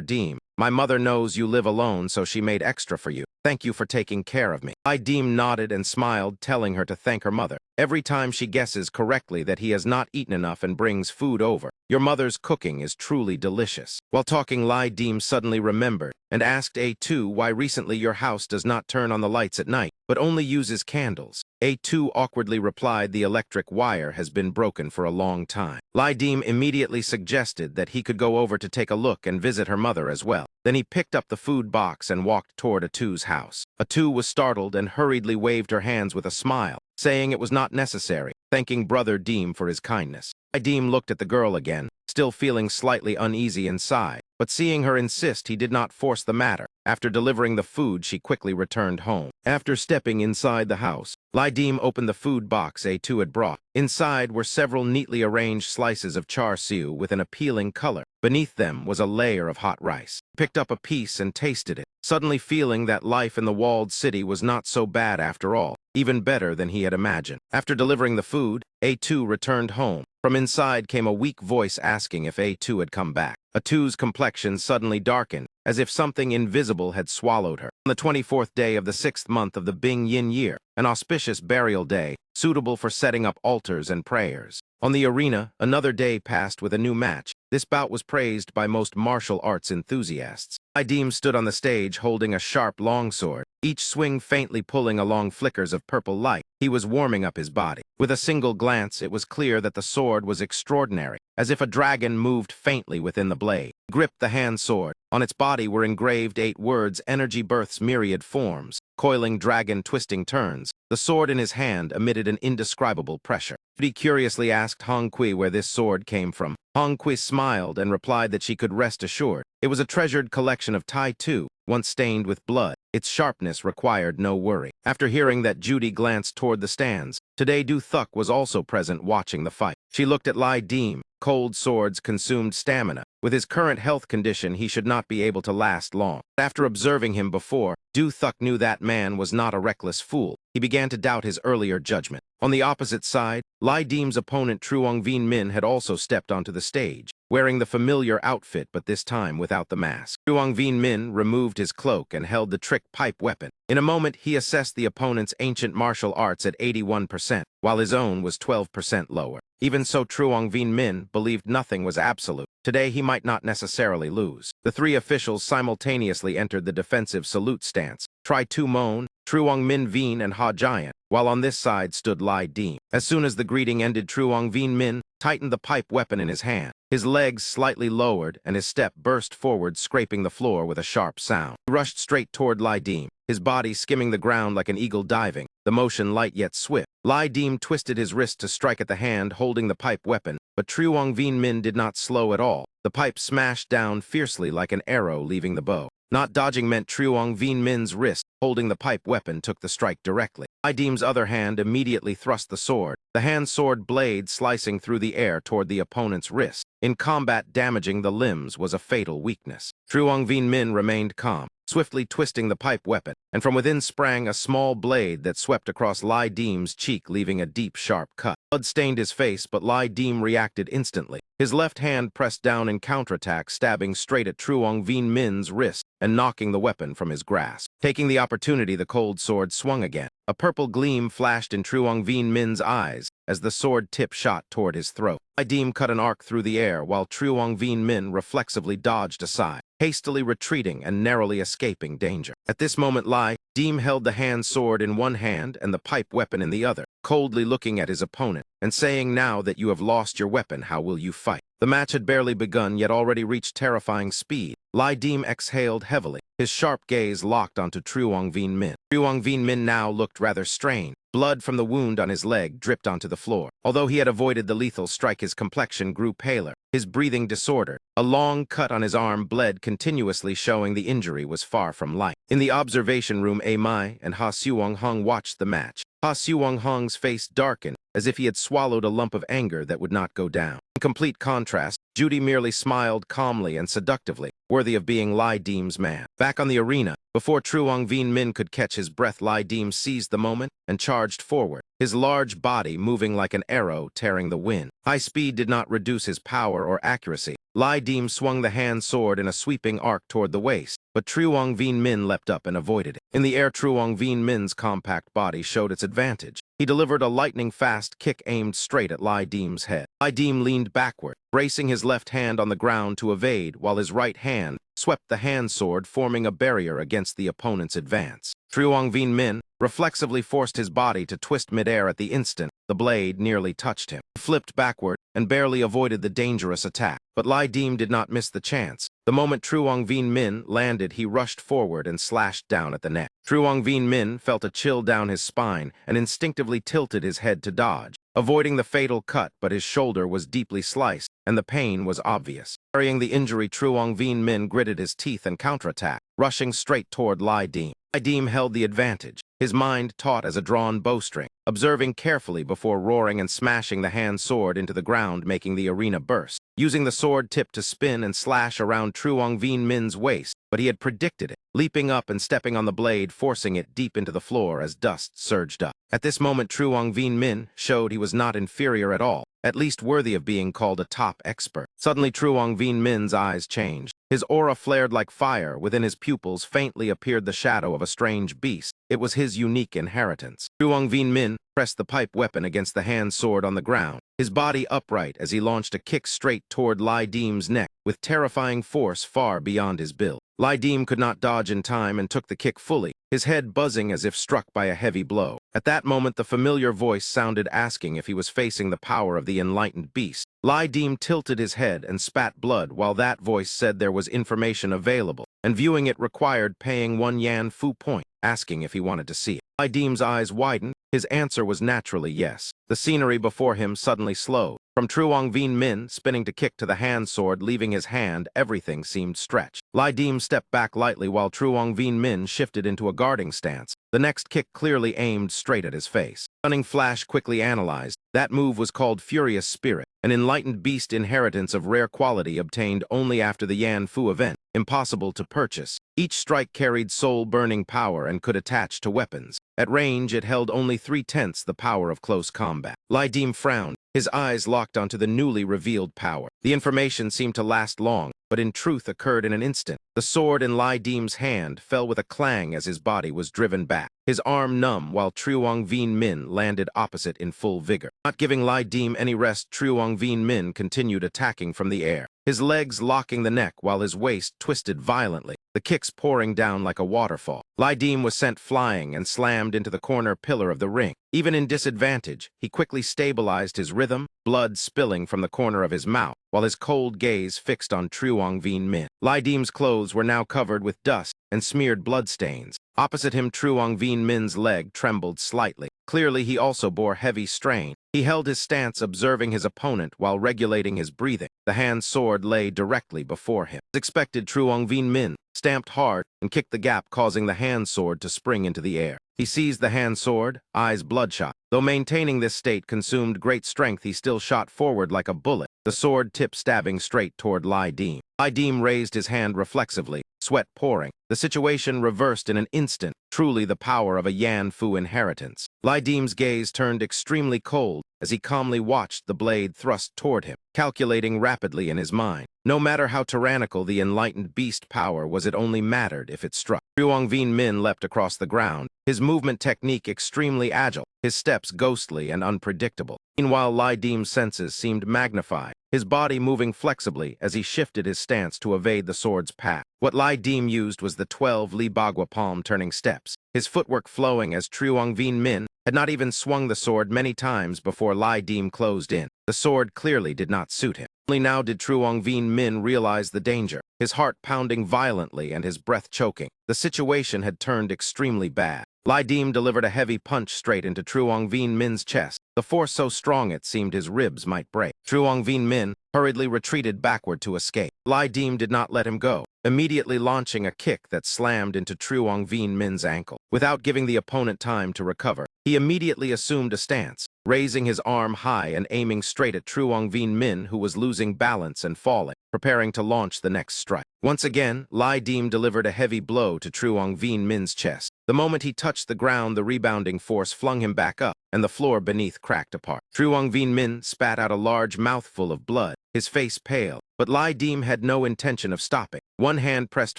Deem, my mother knows you live alone, so she made extra for you. Thank you for taking care of me." Lai Deem nodded and smiled, telling her to thank her mother. Every time she guesses correctly that he has not eaten enough and brings food over. Your mother's cooking is truly delicious. While talking, Lai Deem suddenly remembered and asked A2 why recently your house does not turn on the lights at night, but only uses candles. A2 awkwardly replied, "The electric wire has been broken for a long time." Lai Deem immediately suggested that he could go over to take a look and visit her mother as well. Then he picked up the food box and walked toward A2's house. A2 was startled and hurriedly waved her hands with a smile, saying it was not necessary, thanking Brother Deem for his kindness. Lai Deem looked at the girl again, still feeling slightly uneasy inside, but seeing her insist, he did not force the matter. After delivering the food, she quickly returned home. After stepping inside the house, Lai Deem opened the food box A2 had brought. Inside were several neatly arranged slices of char siu with an appealing color. Beneath them was a layer of hot rice. He picked up a piece and tasted it, suddenly feeling that life in the walled city was not so bad after all, even better than he had imagined. After delivering the food, A2 returned home. From inside came a weak voice asking if A2 had come back. A2's complexion suddenly darkened, as if something invisible had swallowed her. On the 24th day of the 6th month of the Bing Yin year, an auspicious burial day, suitable for setting up altars and prayers. On the arena, another day passed with a new match. This bout was praised by most martial arts enthusiasts. Lai Deem stood on the stage holding a sharp longsword, each swing faintly pulling along flickers of purple light. He was warming up his body. With a single glance, it was clear that the sword was extraordinary, as if a dragon moved faintly within the blade. He gripped the hand sword. On its body were engraved 8 words, "Energy births myriad forms, coiling dragon twisting turns." The sword in his hand emitted an indescribable pressure. He curiously asked Hong Kui where this sword came from. Hong Kui smiled and replied that she could rest assured. It was a treasured collection of Tai Tu, once stained with blood. Its sharpness required no worry. After hearing that, Judy glanced toward the stands. Today Du Thuk was also present watching the fight. She looked at Lai Deem. Cold swords consumed stamina. With his current health condition, he should not be able to last long. After observing him before, Du Thuk knew that man was not a reckless fool. He began to doubt his earlier judgment. On the opposite side, Lai Deem's opponent Truong Vien Min had also stepped onto the stage, wearing the familiar outfit but this time without the mask. Truong Vien Min removed his cloak and held the trick pipe weapon. In a moment, he assessed the opponent's ancient martial arts at 81%, while his own was 12% lower. Even so, Truong Vien Min believed nothing was absolute. Today, he might not necessarily lose. The 3 officials simultaneously entered the defensive salute stance. Tri Tu Mon, Truong Min Vien, and Ha Giant, while on this side stood Lai Deem. As soon as the greeting ended, Truong Vien Min tightened the pipe weapon in his hand. His legs slightly lowered, and his step burst forward, scraping the floor with a sharp sound. He rushed straight toward Lai Deem, his body skimming the ground like an eagle diving, the motion light yet swift. Lai Deem twisted his wrist to strike at the hand holding the pipe weapon, but Truong Vien Min did not slow at all. The pipe smashed down fiercely like an arrow leaving the bow. Not dodging meant Truong Vien Min's wrist, holding the pipe weapon, took the strike directly. Lai Dim's other hand immediately thrust the sword, the hand sword blade slicing through the air toward the opponent's wrist. In combat, damaging the limbs was a fatal weakness. Truong Vien Min remained calm, swiftly twisting the pipe weapon, and from within sprang a small blade that swept across Lai Dim's cheek, leaving a deep, sharp cut. Blood stained his face, but Lai Dim reacted instantly. His left hand pressed down in counterattack, stabbing straight at Truong Vien Min's wrist and knocking the weapon from his grasp. Taking the opportunity, the cold sword swung again. A purple gleam flashed in Truong Vien Min's eyes as the sword tip shot toward his throat. Lai Dim cut an arc through the air while Truong Vien Min reflexively dodged aside, hastily retreating and narrowly escaping danger. At this moment, Lai Dim held the hand sword in one hand and the pipe weapon in the other, coldly looking at his opponent and saying, "Now that you have lost your weapon, how will you fight?" The match had barely begun, yet already reached terrifying speed. Lai Dim exhaled heavily, his sharp gaze locked onto Truong Vien Min. Truong Vien Min now looked rather strained. Blood from the wound on his leg dripped onto the floor. Although he had avoided the lethal strike, his complexion grew paler, his breathing disordered. A long cut on his arm bled continuously, showing the injury was far from light. In the observation room, Mai and Ha Seung-hong watched the match. Ha Seung-hong's face darkened, as if he had swallowed a lump of anger that would not go down. In complete contrast, Judy merely smiled calmly and seductively, worthy of being Lai Dim's man. Back on the arena, before Truong Vien Min could catch his breath, Lai Dim seized the moment and charged forward, his large body moving like an arrow tearing the wind. High speed did not reduce his power or accuracy. Lai Dim swung the hand sword in a sweeping arc toward the waist, but Truong Vien Min leapt up and avoided it. In the air, Truong Vien Min's compact body showed its advantage. He delivered a lightning-fast kick aimed straight at Lai Dim's head. Lai Dim leaned backward, bracing his left hand on the ground to evade, while his right hand swept the hand sword, forming a barrier against the opponent's advance. Truong Vien Min reflexively forced his body to twist midair at the instant the blade nearly touched him. He flipped backward and barely avoided the dangerous attack. But Lai Dim did not miss the chance. The moment Truong Vien Min landed, he rushed forward and slashed down at the neck. Truong Vien Min felt a chill down his spine and instinctively tilted his head to dodge, avoiding the fatal cut, but his shoulder was deeply sliced, and the pain was obvious. Carrying the injury, Truong Vien Min gritted his teeth and counterattacked, rushing straight toward Lai Dim. Lai Dim held the advantage, his mind taut as a drawn bowstring, observing carefully before roaring and smashing the hand sword into the ground, making the arena burst. Using the sword tip to spin and slash around Truong Vien Min's waist, but he had predicted it, leaping up and stepping on the blade, forcing it deep into the floor as dust surged up. At this moment, Truong Vien Min showed he was not inferior at all, at least worthy of being called a top expert. Suddenly, Truong Vien Min's eyes changed. His aura flared like fire. Within his pupils faintly appeared the shadow of a strange beast. It was his unique inheritance. Truong Vien Min pressed the pipe weapon against the hand sword on the ground, his body upright as he launched a kick straight toward Lai Dim's neck, with terrifying force far beyond his build. Lai Dim could not dodge in time and took the kick fully, his head buzzing as if struck by a heavy blow. At that moment, the familiar voice sounded, asking if he was facing the power of the enlightened beast. Lai Dim tilted his head and spat blood, while that voice said there was information available, and viewing it required paying 1 Yan Fu point, asking if he wanted to see it. Lai Dim's eyes widened. His answer was naturally yes. The scenery before him suddenly slowed. From Truong Vien Min spinning to kick to the hand sword leaving his hand, everything seemed stretched. Lai Dim stepped back lightly while Truong Vien Min shifted into a guarding stance. The next kick clearly aimed straight at his face. Stunning Flash quickly analyzed. That move was called Furious Spirit, an enlightened beast inheritance of rare quality obtained only after the Yan Fu event, impossible to purchase. Each strike carried soul-burning power and could attach to weapons. At range, it held only 3/10 the power of close combat. Lai Dim frowned, his eyes locked onto the newly revealed power. The information seemed to last long, but in truth occurred in an instant. The sword in Lai Dim's hand fell with a clang as his body was driven back, his arm numb, while Truong Vien Min landed opposite in full vigor. Not giving Lai Dim any rest, Truong Vien Min continued attacking from the air, his legs locking the neck while his waist twisted violently, the kicks pouring down like a waterfall. Lai Dim was sent flying and slammed into the corner pillar of the ring. Even in disadvantage, he quickly stabilized his rhythm, blood spilling from the corner of his mouth, while his cold gaze fixed on Truong Vien Min. Lai Dim's clothes were now covered with dust and smeared bloodstains. Opposite him, Truong Vien Min's leg trembled slightly. Clearly, he also bore heavy strain. He held his stance, observing his opponent while regulating his breathing. The hand sword lay directly before him. As expected, Truong Vien Min stamped hard, and kicked the gap, causing the hand sword to spring into the air. He seized the hand sword, eyes bloodshot. Though maintaining this state consumed great strength, he still shot forward like a bullet, the sword tip stabbing straight toward Lai Dim. Lai Dim raised his hand reflexively, sweat pouring. The situation reversed in an instant, truly the power of a Yan Fu inheritance. Lai Dim's gaze turned extremely cold as he calmly watched the blade thrust toward him, calculating rapidly in his mind. No matter how tyrannical the enlightened beast power was, it only mattered if it struck. Truong Vien Min leapt across the ground, his movement technique extremely agile, his steps ghostly and unpredictable. Meanwhile, Lai Dim's senses seemed magnified, his body moving flexibly as he shifted his stance to evade the sword's path. What Lai Dim used was the 12 Li Bagua palm turning steps, his footwork flowing as Truong Vien Min had not even swung the sword many times before Lai Dim closed in. The sword clearly did not suit him. Only now did Truong Vien Min realize the danger, his heart pounding violently and his breath choking. The situation had turned extremely bad. Lai Dim delivered a heavy punch straight into Truong Vien Min's chest, the force so strong it seemed his ribs might break. Truong Vien Min hurriedly retreated backward to escape. Lai Dim did not let him go, immediately launching a kick that slammed into Truong Vien Min's ankle. Without giving the opponent time to recover, he immediately assumed a stance, raising his arm high and aiming straight at Truong Vien Min, who was losing balance and falling, preparing to launch the next strike. Once again, Lai Dim delivered a heavy blow to Truong Vien Min's chest. The moment he touched the ground, the rebounding force flung him back up, and the floor beneath cracked apart. Truong Vien Min spat out a large mouthful of blood, his face pale, but Lai Dim had no intention of stopping. One hand pressed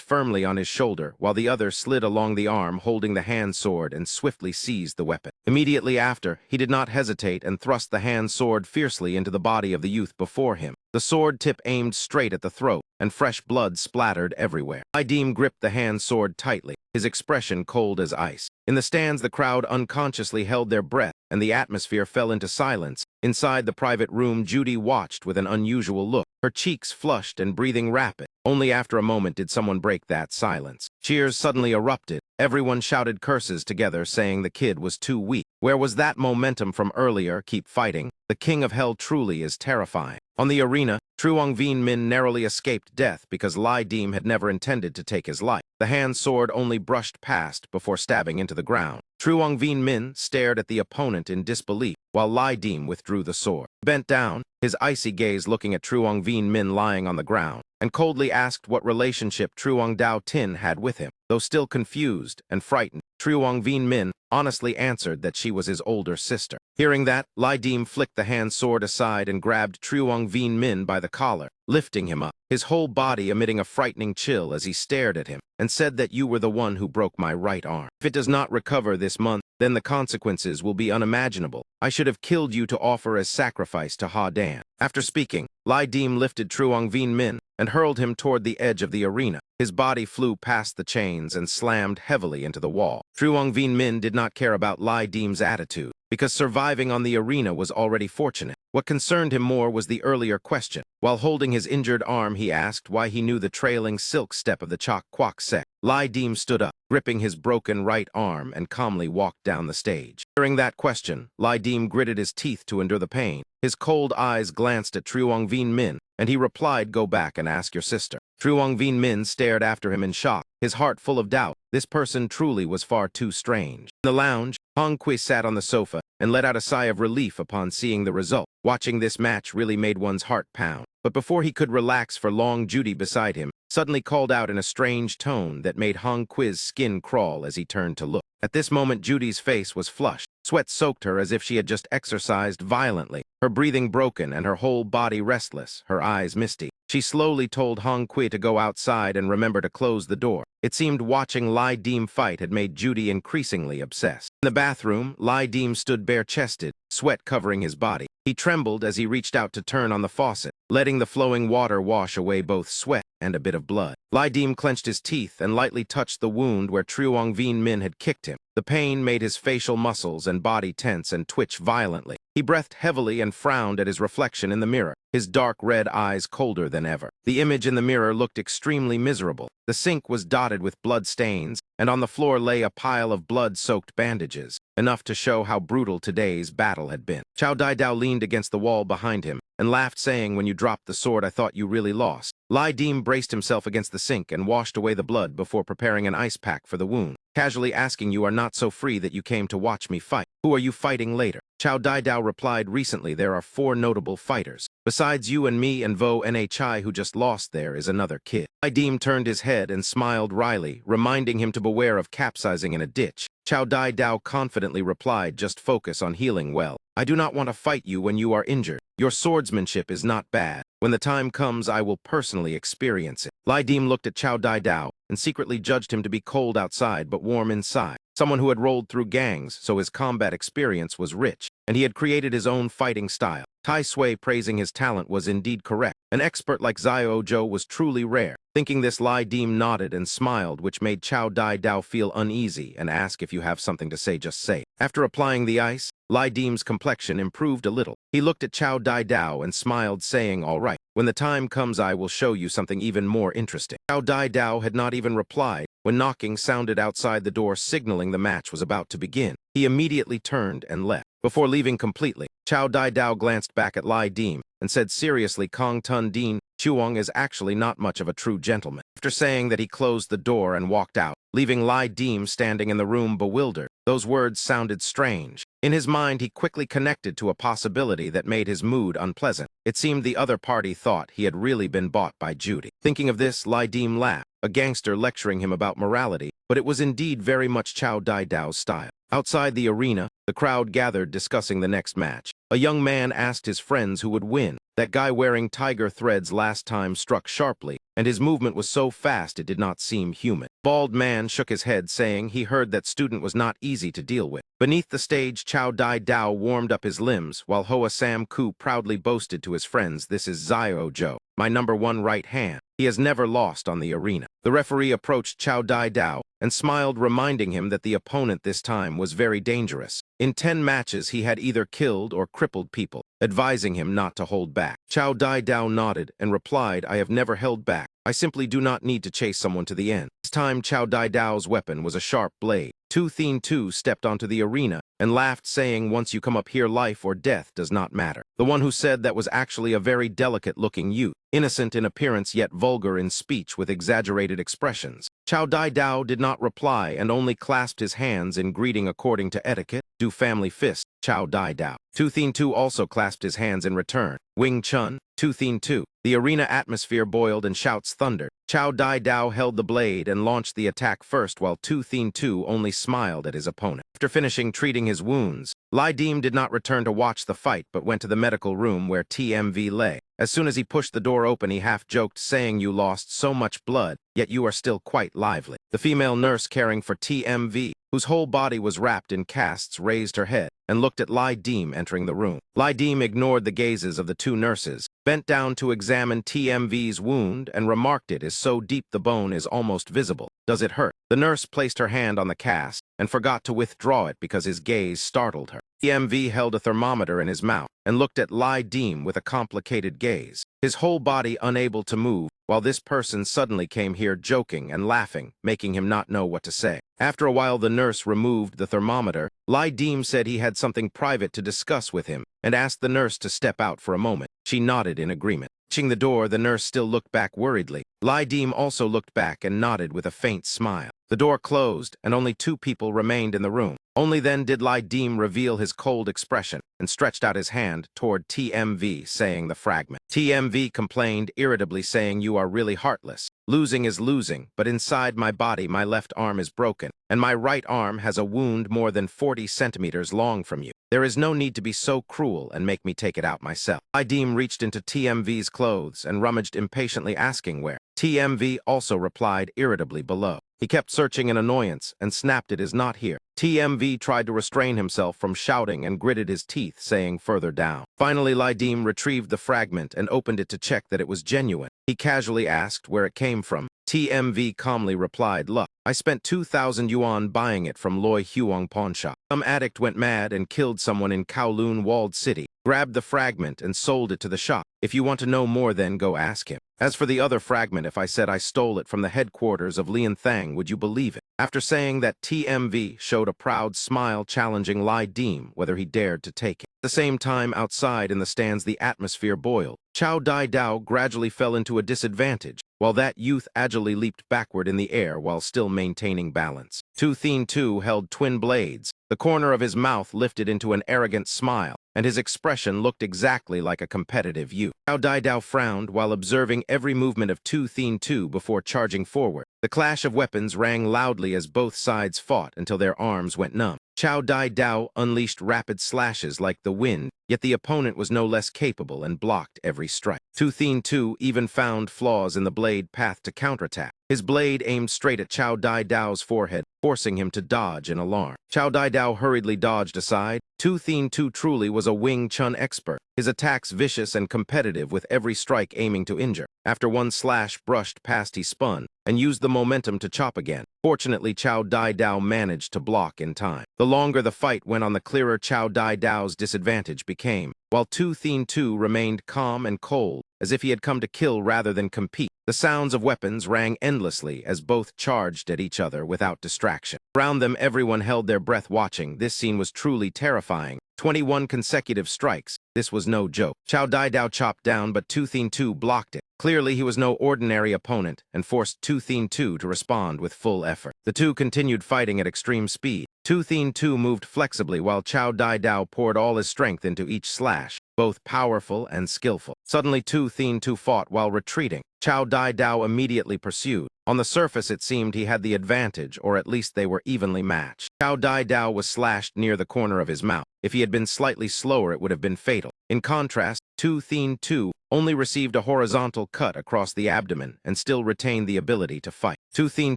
firmly on his shoulder, while the other slid along the arm holding the hand sword and swiftly seized the weapon. Immediately after, he did not hesitate and thrust the hand sword fiercely into the body of the youth before him. The sword tip aimed straight at the throat, and fresh blood splattered everywhere. Lai Dim gripped the hand sword tightly, his expression cold as ice. In the stands, the crowd unconsciously held their breath, and the atmosphere fell into silence. Inside the private room, Judy watched with an unusual look, her cheeks flushed and breathing rapid. Only after a moment did someone break that silence. Cheers suddenly erupted. Everyone shouted curses together, saying the kid was too weak. Where was that momentum from earlier? Keep fighting. The king of hell truly is terrifying. On the arena, Truong Vien Min narrowly escaped death because Lai Dim had never intended to take his life. The hand sword only brushed past before stabbing into the ground. Truong Vien Min stared at the opponent in disbelief, while Lai Dim withdrew the sword. Bent down, his icy gaze looking at Truong Vien Min lying on the ground, and coldly asked what relationship Truong Dao Tin had with him. Though still confused and frightened, Truong Vien Min honestly answered that she was his older sister. Hearing that, Lai Dim flicked the hand sword aside and grabbed Truong Vien Min by the collar, lifting him up, his whole body emitting a frightening chill as he stared at him, and said that you were the one who broke my right arm. If it does not recover this month, then the consequences will be unimaginable. I should have killed you to offer as sacrifice to Ha Dan. After speaking, Lai Dim lifted Truong Vien Min and hurled him toward the edge of the arena. His body flew past the chains and slammed heavily into the wall. Truong Vien Min did not care about Lai Dim's attitude, because surviving on the arena was already fortunate. What concerned him more was the earlier question. While holding his injured arm, he asked why he knew the trailing silk step of the Chok Kwok sect. Lai Dim stood up, gripping his broken right arm, and calmly walked down the stage. During that question, Lai Dim gritted his teeth to endure the pain. His cold eyes glanced at Truong Vien Min, and he replied, "Go back and ask your sister." Truong Vien Min stared after him in shock, his heart full of doubt. This person truly was far too strange. In the lounge, Hong Kui sat on the sofa and let out a sigh of relief upon seeing the result. Watching this match really made one's heart pound. But before he could relax for long, Judy beside him suddenly called out in a strange tone that made Hong Kui's skin crawl as he turned to look. At this moment, Judy's face was flushed. Sweat soaked her as if she had just exercised violently, her breathing broken and her whole body restless, her eyes misty. She slowly told Hong Kui to go outside and remember to close the door. It seemed watching Lai Dim fight had made Judy increasingly obsessed. In the bathroom, Lai Dim stood bare-chested, sweat covering his body. He trembled as he reached out to turn on the faucet, letting the flowing water wash away both sweat and a bit of blood. Lai Dim clenched his teeth and lightly touched the wound where Truong Vien Min had kicked him. The pain made his facial muscles and body tense and twitch violently. He breathed heavily and frowned at his reflection in the mirror, his dark red eyes colder than ever. The image in the mirror looked extremely miserable. The sink was dotted with blood stains, and on the floor lay a pile of blood-soaked bandages, enough to show how brutal today's battle had been. Chow Dai Dao leaned against the wall behind him and laughed saying, when you dropped the sword I thought you really lost. Lai Dim braced himself against the sink and washed away the blood before preparing an ice pack for the wound, casually asking, you are not so free that you came to watch me fight. Who are you fighting later? Chow Dai Dao replied, recently there are 4 notable fighters. Besides you and me and Vo Nhai who just lost, there is another kid. Lai Dim turned his head and smiled wryly, reminding him to beware of capsizing in a ditch. Chow Dai Dao confidently replied, just focus on healing well. I do not want to fight you when you are injured. Your swordsmanship is not bad. When the time comes, I will personally experience it. Lai Dim looked at Chow Dai Dao and secretly judged him to be cold outside but warm inside. Someone who had rolled through gangs, so his combat experience was rich, and he had created his own fighting style. Tai Sui praising his talent was indeed correct. An expert like Xiao Zhou was truly rare. Thinking this, Lai Dim nodded and smiled, which made Chow Dai Dao feel uneasy and ask, if you have something to say, just say it. After applying the ice, Lai Dim's complexion improved a little. He looked at Chow Dai Dao and smiled, saying, all right, when the time comes I will show you something even more interesting. Chow Dai Dao had not even replied when knocking sounded outside the door, signaling the match was about to begin. He immediately turned and left. Before leaving completely, Chow Dai Dao glanced back at Lai Dim and said seriously, Kong Tun Din, Chuang is actually not much of a true gentleman. After saying that, he closed the door and walked out, leaving Lai Dim standing in the room bewildered. Those words sounded strange. In his mind, he quickly connected to a possibility that made his mood unpleasant. It seemed the other party thought he had really been bought by Judy. Thinking of this, Lai Dim laughed, a gangster lecturing him about morality, but it was indeed very much Chow Dai Dao's style. Outside the arena, the crowd gathered discussing the next match. A young man asked his friends who would win. That guy wearing tiger threads last time struck sharply, and his movement was so fast it did not seem human. Bald man shook his head, saying he heard that student was not easy to deal with. Beneath the stage, Chow Dai Dao warmed up his limbs, while Hoa Sam Ku proudly boasted to his friends, this is Xiao Zhou, my #1 right hand. He has never lost on the arena. The referee approached Chow Dai Dao and smiled, reminding him that the opponent this time was very dangerous. In 10 matches, he had either killed or crippled people, advising him not to hold back. Chow Dai Dao nodded and replied, I have never held back. I simply do not need to chase someone to the end. This time, Chow Dai Dao's weapon was a sharp blade. Tu Thin Tu stepped onto the arena and laughed, saying, once you come up here, life or death does not matter. The one who said that was actually a very delicate-looking youth, innocent in appearance yet vulgar in speech with exaggerated expressions. Chow Dai Dao did not reply and only clasped his hands in greeting according to etiquette. Do family fist, Chow Dai Dao. Tu Thin Tu also clasped his hands in return. Wing Chun, Tu Thin Tu. The arena atmosphere boiled and shouts thundered. Chow Dai Dao held the blade and launched the attack first, while Tu Thin Tu only smiled at his opponent. After finishing treating his wounds, Lai Dim did not return to watch the fight but went to the medical room where TMV lay. As soon as he pushed the door open, he half-joked, saying, you lost so much blood, yet you are still quite lively. The female nurse caring for TMV, whose whole body was wrapped in casts, raised her head and looked at Lai Dim entering the room. Lai Dim ignored the gazes of the 2 nurses, bent down to examine TMV's wound, and remarked, it is so deep the bone is almost visible. Does it hurt? The nurse placed her hand on the cast and forgot to withdraw it because his gaze startled her. TMV held a thermometer in his mouth and looked at Lai Dim with a complicated gaze, his whole body unable to move, while this person suddenly came here joking and laughing, making him not know what to say. After a while, the nurse removed the thermometer. Lai Dim said he had something private to discuss with him and asked the nurse to step out for a moment. She nodded in agreement. Reaching the door, the nurse still looked back worriedly. Lai Dim also looked back and nodded with a faint smile. The door closed, and only 2 people remained in the room. Only then did Lai Dim reveal his cold expression and stretched out his hand toward TMV, saying the fragment. TMV complained irritably, saying, you are really heartless. Losing is losing, but inside my body my left arm is broken, and my right arm has a wound more than 40 centimeters long from you. There is no need to be so cruel and make me take it out myself. Lai Dim reached into TMV's clothes and rummaged impatiently, asking where. TMV also replied irritably below. He kept searching in annoyance and snapped, it is not here. TMV tried to restrain himself from shouting and gritted his teeth, saying further down. Finally, Lai Dim retrieved the fragment and opened it to check that it was genuine. He casually asked where it came from. TMV calmly replied, look, I spent 2,000 yuan buying it from Loi Huang pawn shop. Some addict went mad and killed someone in Kowloon walled city, grabbed the fragment and sold it to the shop. If you want to know more, then go ask him. As for the other fragment, if I said I stole it from the headquarters of Lian Thang, would you believe it? After saying that, TMV showed a proud smile, challenging Lai Dim whether he dared to take it. At the same time, outside in the stands, the atmosphere boiled. Chow Dai Dao gradually fell into a disadvantage, while that youth agilely leaped backward in the air while still maintaining balance. Tu Thien Tu held twin blades. The corner of his mouth lifted into an arrogant smile, and his expression looked exactly like a competitive youth. Chow Dai Dao frowned while observing every movement of Tu Thien Tu before charging forward. The clash of weapons rang loudly as both sides fought until their arms went numb. Chow Dai Dao unleashed rapid slashes like the wind, yet the opponent was no less capable and blocked every strike. Tu Thien Tu even found flaws in the blade path to counterattack. His blade aimed straight at Chow Dai Dao's forehead, forcing him to dodge in alarm. Chow Dai Dao hurriedly dodged aside. Tu Thien Tu truly was a Wing Chun expert, his attacks vicious and competitive with every strike aiming to injure. After one slash brushed past, he spun and used the momentum to chop again. Fortunately, Chow Dai Dao managed to block in time. The longer the fight went on, the clearer Chow Dai Dao's disadvantage became, while Tu Thien Tu remained calm and cold, as if he had come to kill rather than compete. The sounds of weapons rang endlessly as both charged at each other without distraction. Around them, everyone held their breath watching. This scene was truly terrifying. 21 consecutive strikes. This was no joke. Chow Dai Dao chopped down, but Tu Thien Tu blocked it. Clearly, he was no ordinary opponent and forced Tu Thien Tu to respond with full effort. The two continued fighting at extreme speed. Tu Thien Tu moved flexibly while Chow Dai Dao poured all his strength into each slash, both powerful and skillful. Suddenly, Tu Thien Tu fought while retreating. Chow Dai Dao immediately pursued. On the surface, it seemed he had the advantage, or at least they were evenly matched. Chow Dai Dao was slashed near the corner of his mouth. If he had been slightly slower, it would have been fatal. In contrast, Tu Thien Tu only received a horizontal cut across the abdomen and still retained the ability to fight. Tu Thien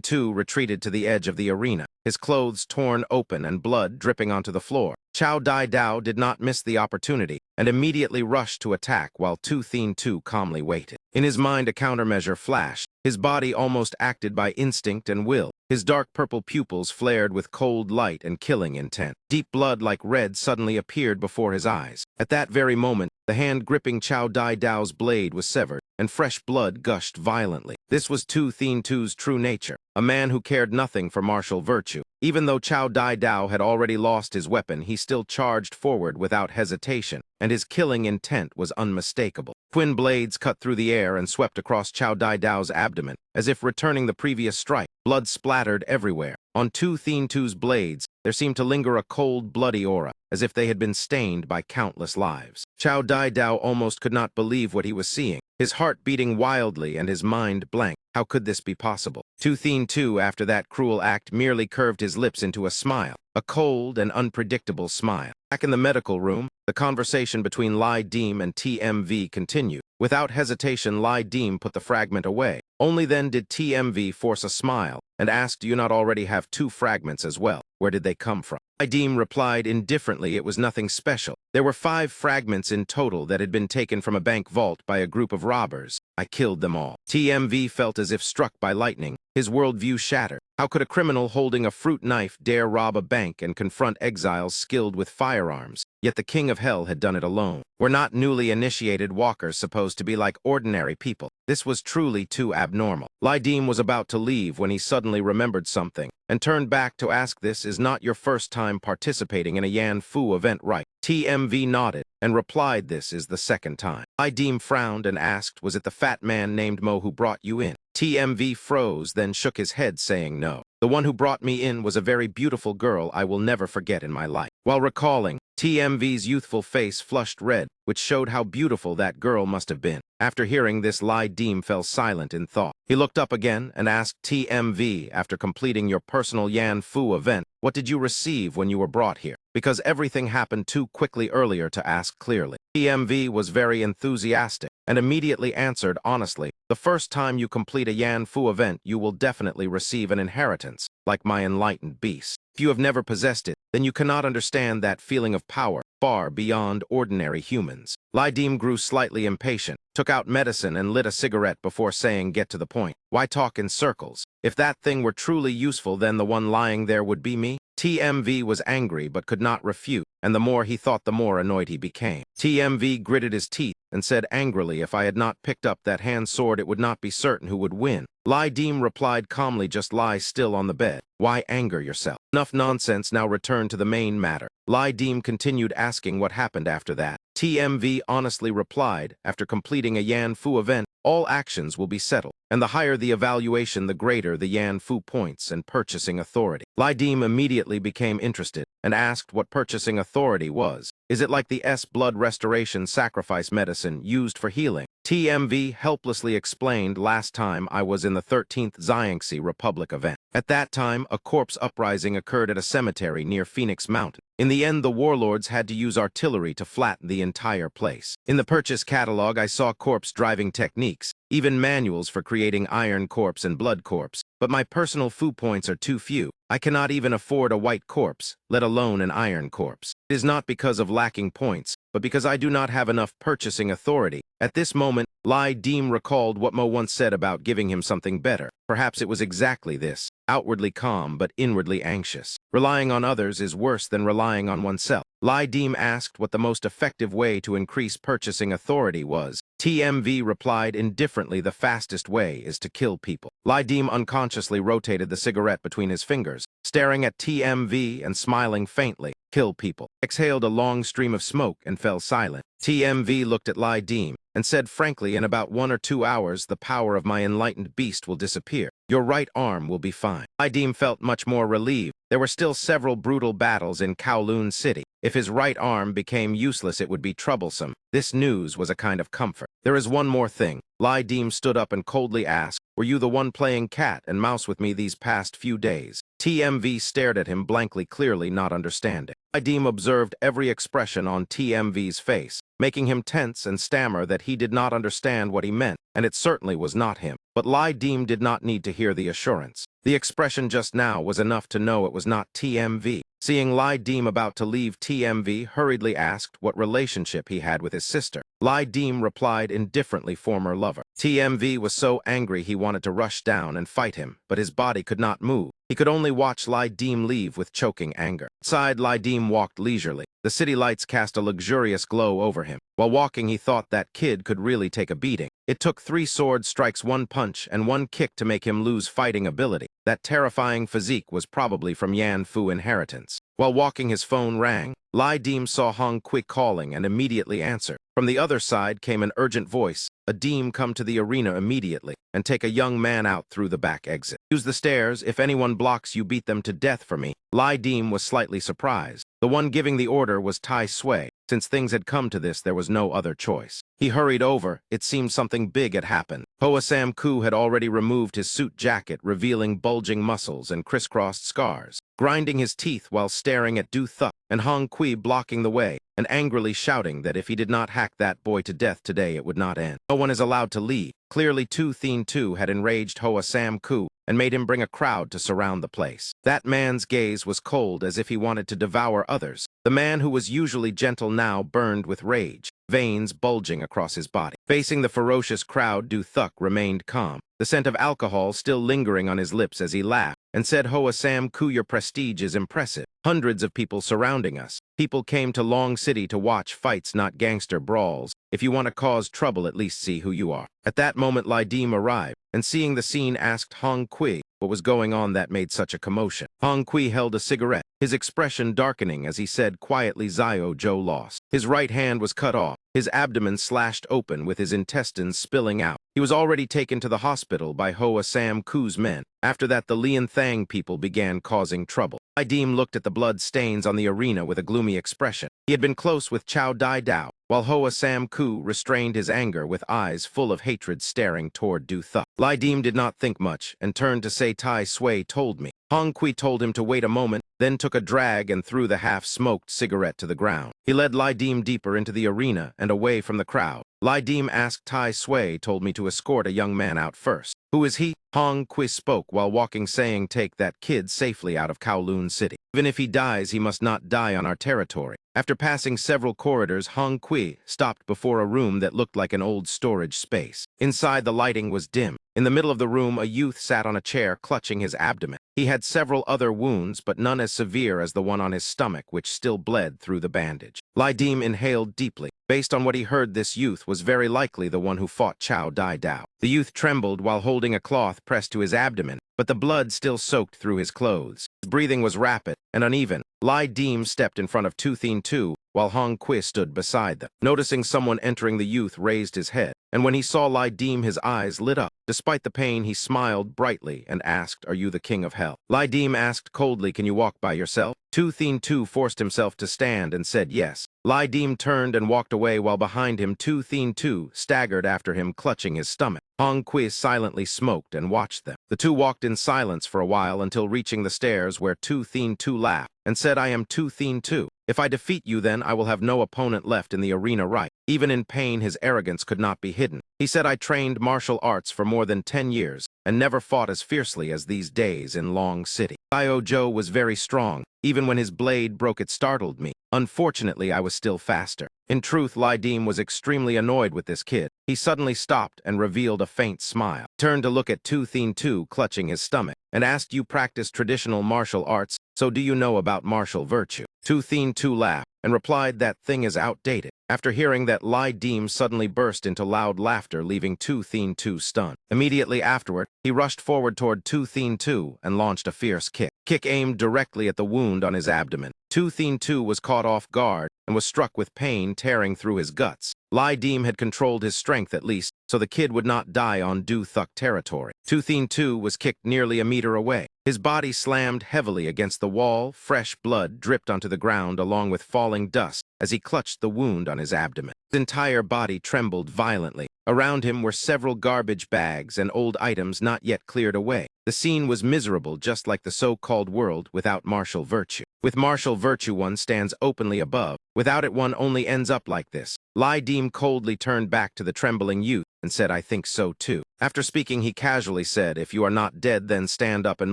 Tu retreated to the edge of the arena, his clothes torn open and blood dripping onto the floor. Chow Dai Dao did not miss the opportunity and immediately rushed to attack while Tu Thien Tu calmly waited. In his mind, a countermeasure flashed. His body almost acted by instinct and will. His dark purple pupils flared with cold light and killing intent. Deep blood like red suddenly appeared before his eyes. At that very moment, the hand gripping Chow Dai Dao's blade was severed, and fresh blood gushed violently. This was Tu Thien Tu's true nature, a man who cared nothing for martial virtue. Even though Chow Dai Dao had already lost his weapon, he still charged forward without hesitation, and his killing intent was unmistakable. Twin blades cut through the air and swept across Chow Dai Dao's abdomen, as if returning the previous strike. Blood splattered everywhere. On Tu Thien Tu's blades, there seemed to linger a cold, bloody aura, as if they had been stained by countless lives. Chow Dai Dao almost could not believe what he was seeing, his heart beating wildly and his mind blank. How could this be possible? Tu Thien Tu, after that cruel act, merely curved his lips into a smile, a cold and unpredictable smile. Back in the medical room, the conversation between Lai Deem and TMV continued. Without hesitation, Lai Deem put the fragment away. Only then did TMV force a smile and asked, "Do you not already have 2 fragments as well? Where did they come from?" Lai Deem replied indifferently it was nothing special. There were 5 fragments in total that had been taken from a bank vault by a group of robbers. I killed them all. TMV felt as if struck by lightning. His worldview shattered. How could a criminal holding a fruit knife dare rob a bank and confront exiles skilled with firearms? Yet the king of hell had done it alone. Were not newly initiated walkers supposed to be like ordinary people? This was truly too abnormal. Lai Deem was about to leave when he suddenly remembered something and turned back to ask, "This is not your first time participating in a Yan Fu event, right?" TMV nodded and replied, "This is the second time." Lai Deem frowned and asked, "Was it the fat man named Mo who brought you in?" TMV froze, then shook his head, saying, "No. The one who brought me in was a very beautiful girl I will never forget in my life." While recalling, TMV's youthful face flushed red, which showed how beautiful that girl must have been. After hearing this, Lai Deem fell silent in thought. He looked up again and asked TMV, "After completing your personal Yan Fu event, what did you receive when you were brought here?" Because everything happened too quickly earlier to ask clearly. TMV was very enthusiastic and immediately answered honestly, "The first time you complete a Yan Fu event, you will definitely receive an inheritance, like my enlightened beast. If you have never possessed it, then you cannot understand that feeling of power, far beyond ordinary humans." Lai Deem grew slightly impatient, took out medicine and lit a cigarette before saying, "Get to the point. Why talk in circles? If that thing were truly useful, then the one lying there would be me." TMV was angry but could not refute, and the more he thought, the more annoyed he became. TMV gritted his teeth and said angrily, "If I had not picked up that hand sword, it would not be certain who would win." Lai Deem replied calmly, "Just lie still on the bed. Why anger yourself? Enough nonsense, now return to the main matter." Lai Dim continued asking what happened after that. TMV honestly replied, after completing a Yan Fu event, all actions will be settled, and the higher the evaluation, the greater the Yan Fu points and purchasing authority. Lai Dim immediately became interested and asked what purchasing authority was. Is it like the blood restoration sacrifice medicine used for healing? TMV helplessly explained, last time I was in the 13th Xiangxi Republic event. At that time, a corpse uprising occurred at a cemetery near Phoenix Mountain. In the end, the warlords had to use artillery to flatten the entire place. In the purchase catalog, I saw corpse driving techniques, even manuals for creating iron corpse and blood corpse, but my personal Fu points are too few. I cannot even afford a white corpse, let alone an iron corpse. It is not because of lacking points, but because I do not have enough purchasing authority. At this moment, Lai Dim recalled what Mo once said about giving him something better. Perhaps it was exactly this, outwardly calm but inwardly anxious. Relying on others is worse than relying on oneself. Lai Dim asked what the most effective way to increase purchasing authority was. TMV replied indifferently, the fastest way is to kill people. Lai Dim unconsciously rotated the cigarette between his fingers, staring at TMV and smiling faintly. Kill people. Exhaled a long stream of smoke and fell silent. TMV looked at Lai Dim and said frankly, in about 1 or 2 hours, the power of my enlightened beast will disappear. Your right arm will be fine. Lai Dim felt much more relieved. There were still several brutal battles in Kowloon City. If his right arm became useless, it would be troublesome. This news was a kind of comfort. There is one more thing. Lai Dim stood up and coldly asked, were you the one playing cat and mouse with me these past few days? TMV stared at him blankly, clearly not understanding. Lai Dim observed every expression on TMV's face, making him tense and stammer that he did not understand what he meant, and it certainly was not him. But Lai Dim did not need to hear the assurance. The expression just now was enough to know it was not TMV. Seeing Lai Dim about to leave, TMV hurriedly asked what relationship he had with his sister. Lai Dim replied indifferently, former lover. TMV was so angry he wanted to rush down and fight him, but his body could not move. He could only watch Lai Dim leave with choking anger. Outside, Lai Dim walked leisurely. The city lights cast a luxurious glow over him. While walking, he thought that kid could really take a beating. It took 3 sword strikes, 1 punch, and 1 kick to make him lose fighting ability. That terrifying physique was probably from Yan Fu inheritance. While walking, his phone rang. Lai Dim saw Hong Kui calling and immediately answered. From the other side came an urgent voice. Dim, come to the arena immediately and take a young man out through the back exit. Use the stairs. If anyone blocks you, beat them to death for me. Lai Dim was slightly surprised. The one giving the order was Tai Sui. Since things had come to this, there was no other choice. He hurried over. It seemed something big had happened. Hoa Sam Ku had already removed his suit jacket, revealing bulging muscles and crisscrossed scars, grinding his teeth while staring at Du Thuk, and Hong Kui blocking the way, and angrily shouting that if he did not hack that boy to death today, it would not end. No one is allowed to leave. Clearly, Tu Thien Tu had enraged Hoa Sam Ku and made him bring a crowd to surround the place. That man's gaze was cold, as if he wanted to devour others. The man who was usually gentle now burned with rage, veins bulging across his body. Facing the ferocious crowd, Du Thuk remained calm, the scent of alcohol still lingering on his lips as he laughed, and said, Hoa Sam Ku, your prestige is impressive. Hundreds of people surrounding us. People came to Long City to watch fights, not gangster brawls. If you want to cause trouble, at least see who you are. At that moment, Lai Dim arrived, and seeing the scene, asked Hong Kui what was going on that made such a commotion. Hong Kui held a cigarette, his expression darkening as he said quietly, Zio Zhou lost. His right hand was cut off, his abdomen slashed open with his intestines spilling out. He was already taken to the hospital by Hoa Sam Ku's men. After that, the Lian Thang people began causing trouble. Lai Dim looked at the blood stains on the arena with a gloomy expression. He had been close with Chow Dai Dao, while Hoa Sam Ku restrained his anger with eyes full of hatred staring toward Du Thuk. Lai Dim did not think much and turned to say, Tai Sui told me. Hong Kui told him to wait a moment, then took a drag and threw the half-smoked cigarette to the ground. He led Lai Dim deeper into the arena and away from the crowd. Lai Dim asked, Tai Sui told me to escort a young man out first. Who is he? Hong Kui spoke while walking, saying, take that kid safely out of Kowloon City. Even if he dies, he must not die on our territory. After passing several corridors, Hong Kui stopped before a room that looked like an old storage space. Inside, the lighting was dim. In the middle of the room, a youth sat on a chair, clutching his abdomen. He had several other wounds, but none as severe as the one on his stomach, which still bled through the bandage. Lai Dim inhaled deeply. Based on what he heard, this youth was very likely the one who fought Chow Dai Dao. The youth trembled while holding a cloth pressed to his abdomen, but the blood still soaked through his clothes. His breathing was rapid and uneven. Lai Dim stepped in front of Tu Thien Tu, while Hong Kui stood beside them. Noticing someone entering, the youth raised his head, and when he saw Lai Dim, his eyes lit up. Despite the pain, he smiled brightly and asked, "Are you the king of hell?" Lai Dim asked coldly, "Can you walk by yourself?" Tu Thien Tu forced himself to stand and said yes. Lai Dim turned and walked away, while behind him Tu Thien Tu staggered after him, clutching his stomach. Hong Kui silently smoked and watched them. The two walked in silence for a while until reaching the stairs, where Tu Thien Tu laughed and said, "I am Tu Thien Tu. If I defeat you, then I will have no opponent left in the arena, right?" Even in pain, his arrogance could not be hidden. He said, "I trained martial arts for more than 10 years and never fought as fiercely as these days in Long City. Xiao Zhou was very strong. Even when his blade broke, it startled me. Unfortunately, I was still faster." In truth, Lai Dim was extremely annoyed with this kid. He suddenly stopped and revealed a faint smile. Turned to look at Tu Thien Tu, clutching his stomach, and asked, "You practice traditional martial arts, so do you know about martial virtue?" Tu Thien Tu laughed and replied, "That thing is outdated." After hearing that, Lai Dim suddenly burst into loud laughter, leaving Tu Thien Tu stunned. Immediately afterward, he rushed forward toward Tu Thien Tu and launched a fierce kick. Kick aimed directly at the wound on his abdomen. Tu Thien Tu was caught off guard and was struck with pain tearing through his guts. Lai Dim had controlled his strength at least, so the kid would not die on Du Thuk territory. Tu Thien Tu was kicked nearly a meter away. His body slammed heavily against the wall. Fresh blood dripped onto the ground along with falling dust as he clutched the wound on his abdomen. His entire body trembled violently. Around him were several garbage bags and old items not yet cleared away. The scene was miserable, just like the so-called world without martial virtue. With martial virtue, one stands openly above. Without it, one only ends up like this. Lai Dim coldly turned back to the trembling youth and said, "I think so too." After speaking, he casually said, "If you are not dead, then stand up and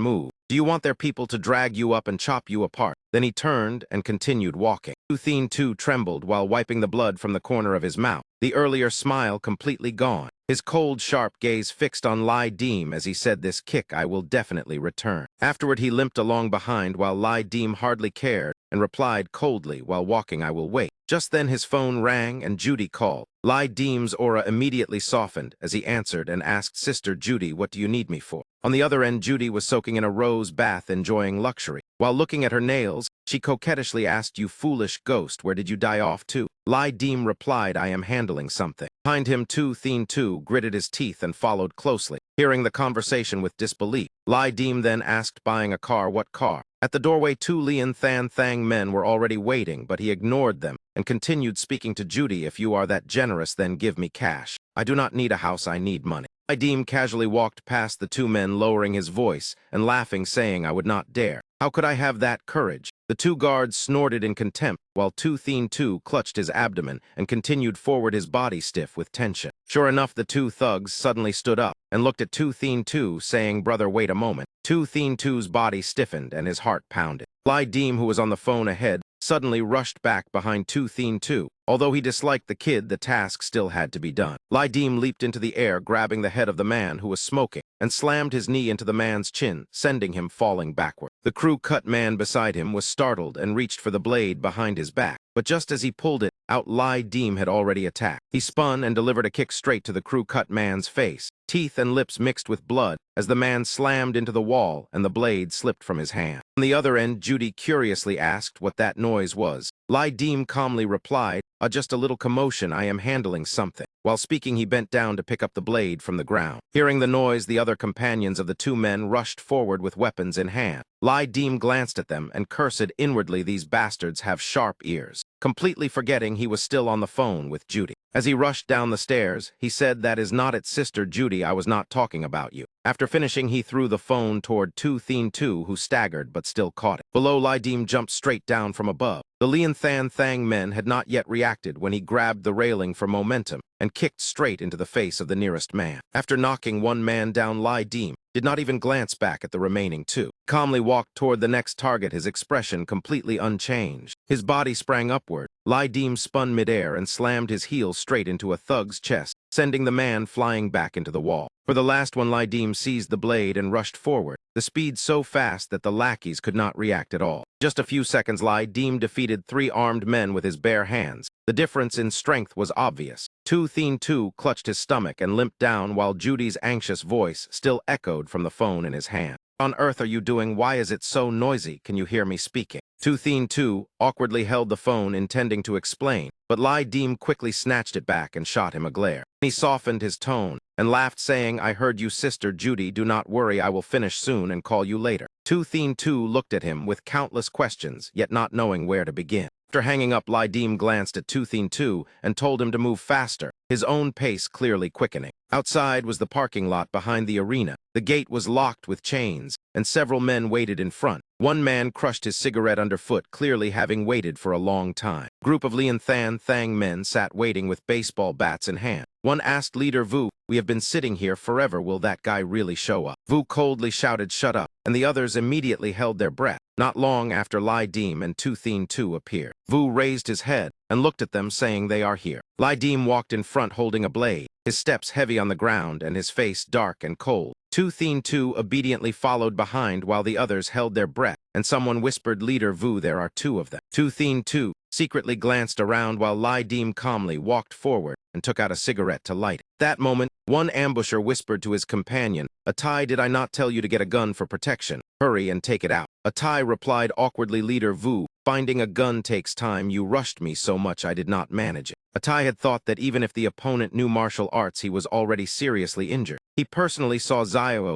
move. Do you want their people to drag you up and chop you apart?" Then he turned and continued walking. Tu Thien Tu trembled while wiping the blood from the corner of his mouth, the earlier smile completely gone. His cold, sharp gaze fixed on Lai Dim as he said, "This kick I will definitely return." Afterward, he limped along behind while Lai Dim hardly cared and replied coldly, "While walking, I will wait." Just then his phone rang and Judy called. Lai Dim's aura immediately softened as he answered and asked, "Sister Judy, what do you need me for?" On the other end, Judy was soaking in a rose bath, enjoying luxury. While looking at her nails, she coquettishly asked, "You foolish ghost, where did you die off to?" Lai Dim replied, "I am handling something." Behind him, Tu Thien Tu gritted his teeth and followed closely, hearing the conversation with disbelief. Lai Dim then asked, "Buying a car? What car?" At the doorway, two Lian Than Thang men were already waiting, but he ignored them and continued speaking to Judy, "If you are that generous, then give me cash. I do not need a house, I need money." Lai Dim casually walked past the two men, lowering his voice and laughing, saying, "I would not dare. How could I have that courage?" The two guards snorted in contempt, while Tu Thien Tu clutched his abdomen and continued forward, his body stiff with tension. Sure enough, the two thugs suddenly stood up and looked at Tu Thien Tu, saying, "Brother, wait a moment." Tu Thien Tu's body stiffened and his heart pounded. Lai Dim, who was on the phone ahead, suddenly rushed back behind Tu Thien Tu. Although he disliked the kid, the task still had to be done. Lai Dim leaped into the air, grabbing the head of the man who was smoking, and slammed his knee into the man's chin, sending him falling backward. The crew-cut man beside him was startled and reached for the blade behind his back. But just as he pulled it out, Lai Dim had already attacked. He spun and delivered a kick straight to the crew-cut man's face. Teeth and lips mixed with blood as the man slammed into the wall and the blade slipped from his hand. On the other end, Judy curiously asked what that noise was. Lai Dim calmly replied, Just a little commotion, I am handling something." While speaking, he bent down to pick up the blade from the ground. Hearing the noise, the other companions of the two men rushed forward with weapons in hand. Lai Dim glanced at them and cursed inwardly, "These bastards have sharp ears," completely forgetting he was still on the phone with Judy. As he rushed down the stairs, he said, "That is not it, Sister Judy, I was not talking about you." After finishing, he threw the phone toward Tu Thien Tu, who staggered but still caught it. Below, Lai Dim jumped straight down from above. The Lian Than Thang men had not yet reacted when he grabbed the railing for momentum and kicked straight into the face of the nearest man. After knocking one man down, Lai Dim did not even glance back at the remaining two. Calmly walked toward the next target, his expression completely unchanged. His body sprang upward. Lai Dim spun midair and slammed his heel straight into a thug's chest, sending the man flying back into the wall. For the last one, Lai Dim seized the blade and rushed forward, the speed so fast that the lackeys could not react at all. Just a few seconds, Lai Dim defeated 3 armed men with his bare hands. The difference in strength was obvious. Tu Thien Tu clutched his stomach and limped down while Judy's anxious voice still echoed from the phone in his hand. On earth are you doing? Why is it so noisy? Can you hear me speaking? Toothin 2 awkwardly held the phone, intending to explain, but Lai Deem quickly snatched it back and shot him a glare. He softened his tone and laughed, saying, I heard you, Sister Judy. Do not worry, I will finish soon and call you later. Toothin 2 looked at him with countless questions, yet not knowing where to begin. After hanging up, Lai Deem glanced at Toothin 2 and told him to move faster, his own pace clearly quickening. Outside was the parking lot behind the arena. The gate was locked with chains, and several men waited in front. One man crushed his cigarette underfoot, clearly having waited for a long time. A group of Lian Thang men sat waiting with baseball bats in hand. One asked leader Vu, we have been sitting here forever, will that guy really show up? Vu coldly shouted, shut up, and the others immediately held their breath. Not long after Lai Deem and Toothin 2 appeared, Vu raised his head and looked at them, saying, they are here. Lai Deem walked in front holding a blade, his steps heavy on the ground and his face dark and cold. Toothin 2 obediently followed behind while the others held their breath, and someone whispered, leader Vu, there are two of them. Toothin 2 secretly glanced around while Lai Deem calmly walked forward and took out a cigarette to light it. That moment, one ambusher whispered to his companion, Atai, did I not tell you to get a gun for protection? Hurry and take it out. Atai replied awkwardly, leader Vu, finding a gun takes time. You rushed me so much I did not manage it. Atai had thought that even if the opponent knew martial arts, he was already seriously injured. He personally saw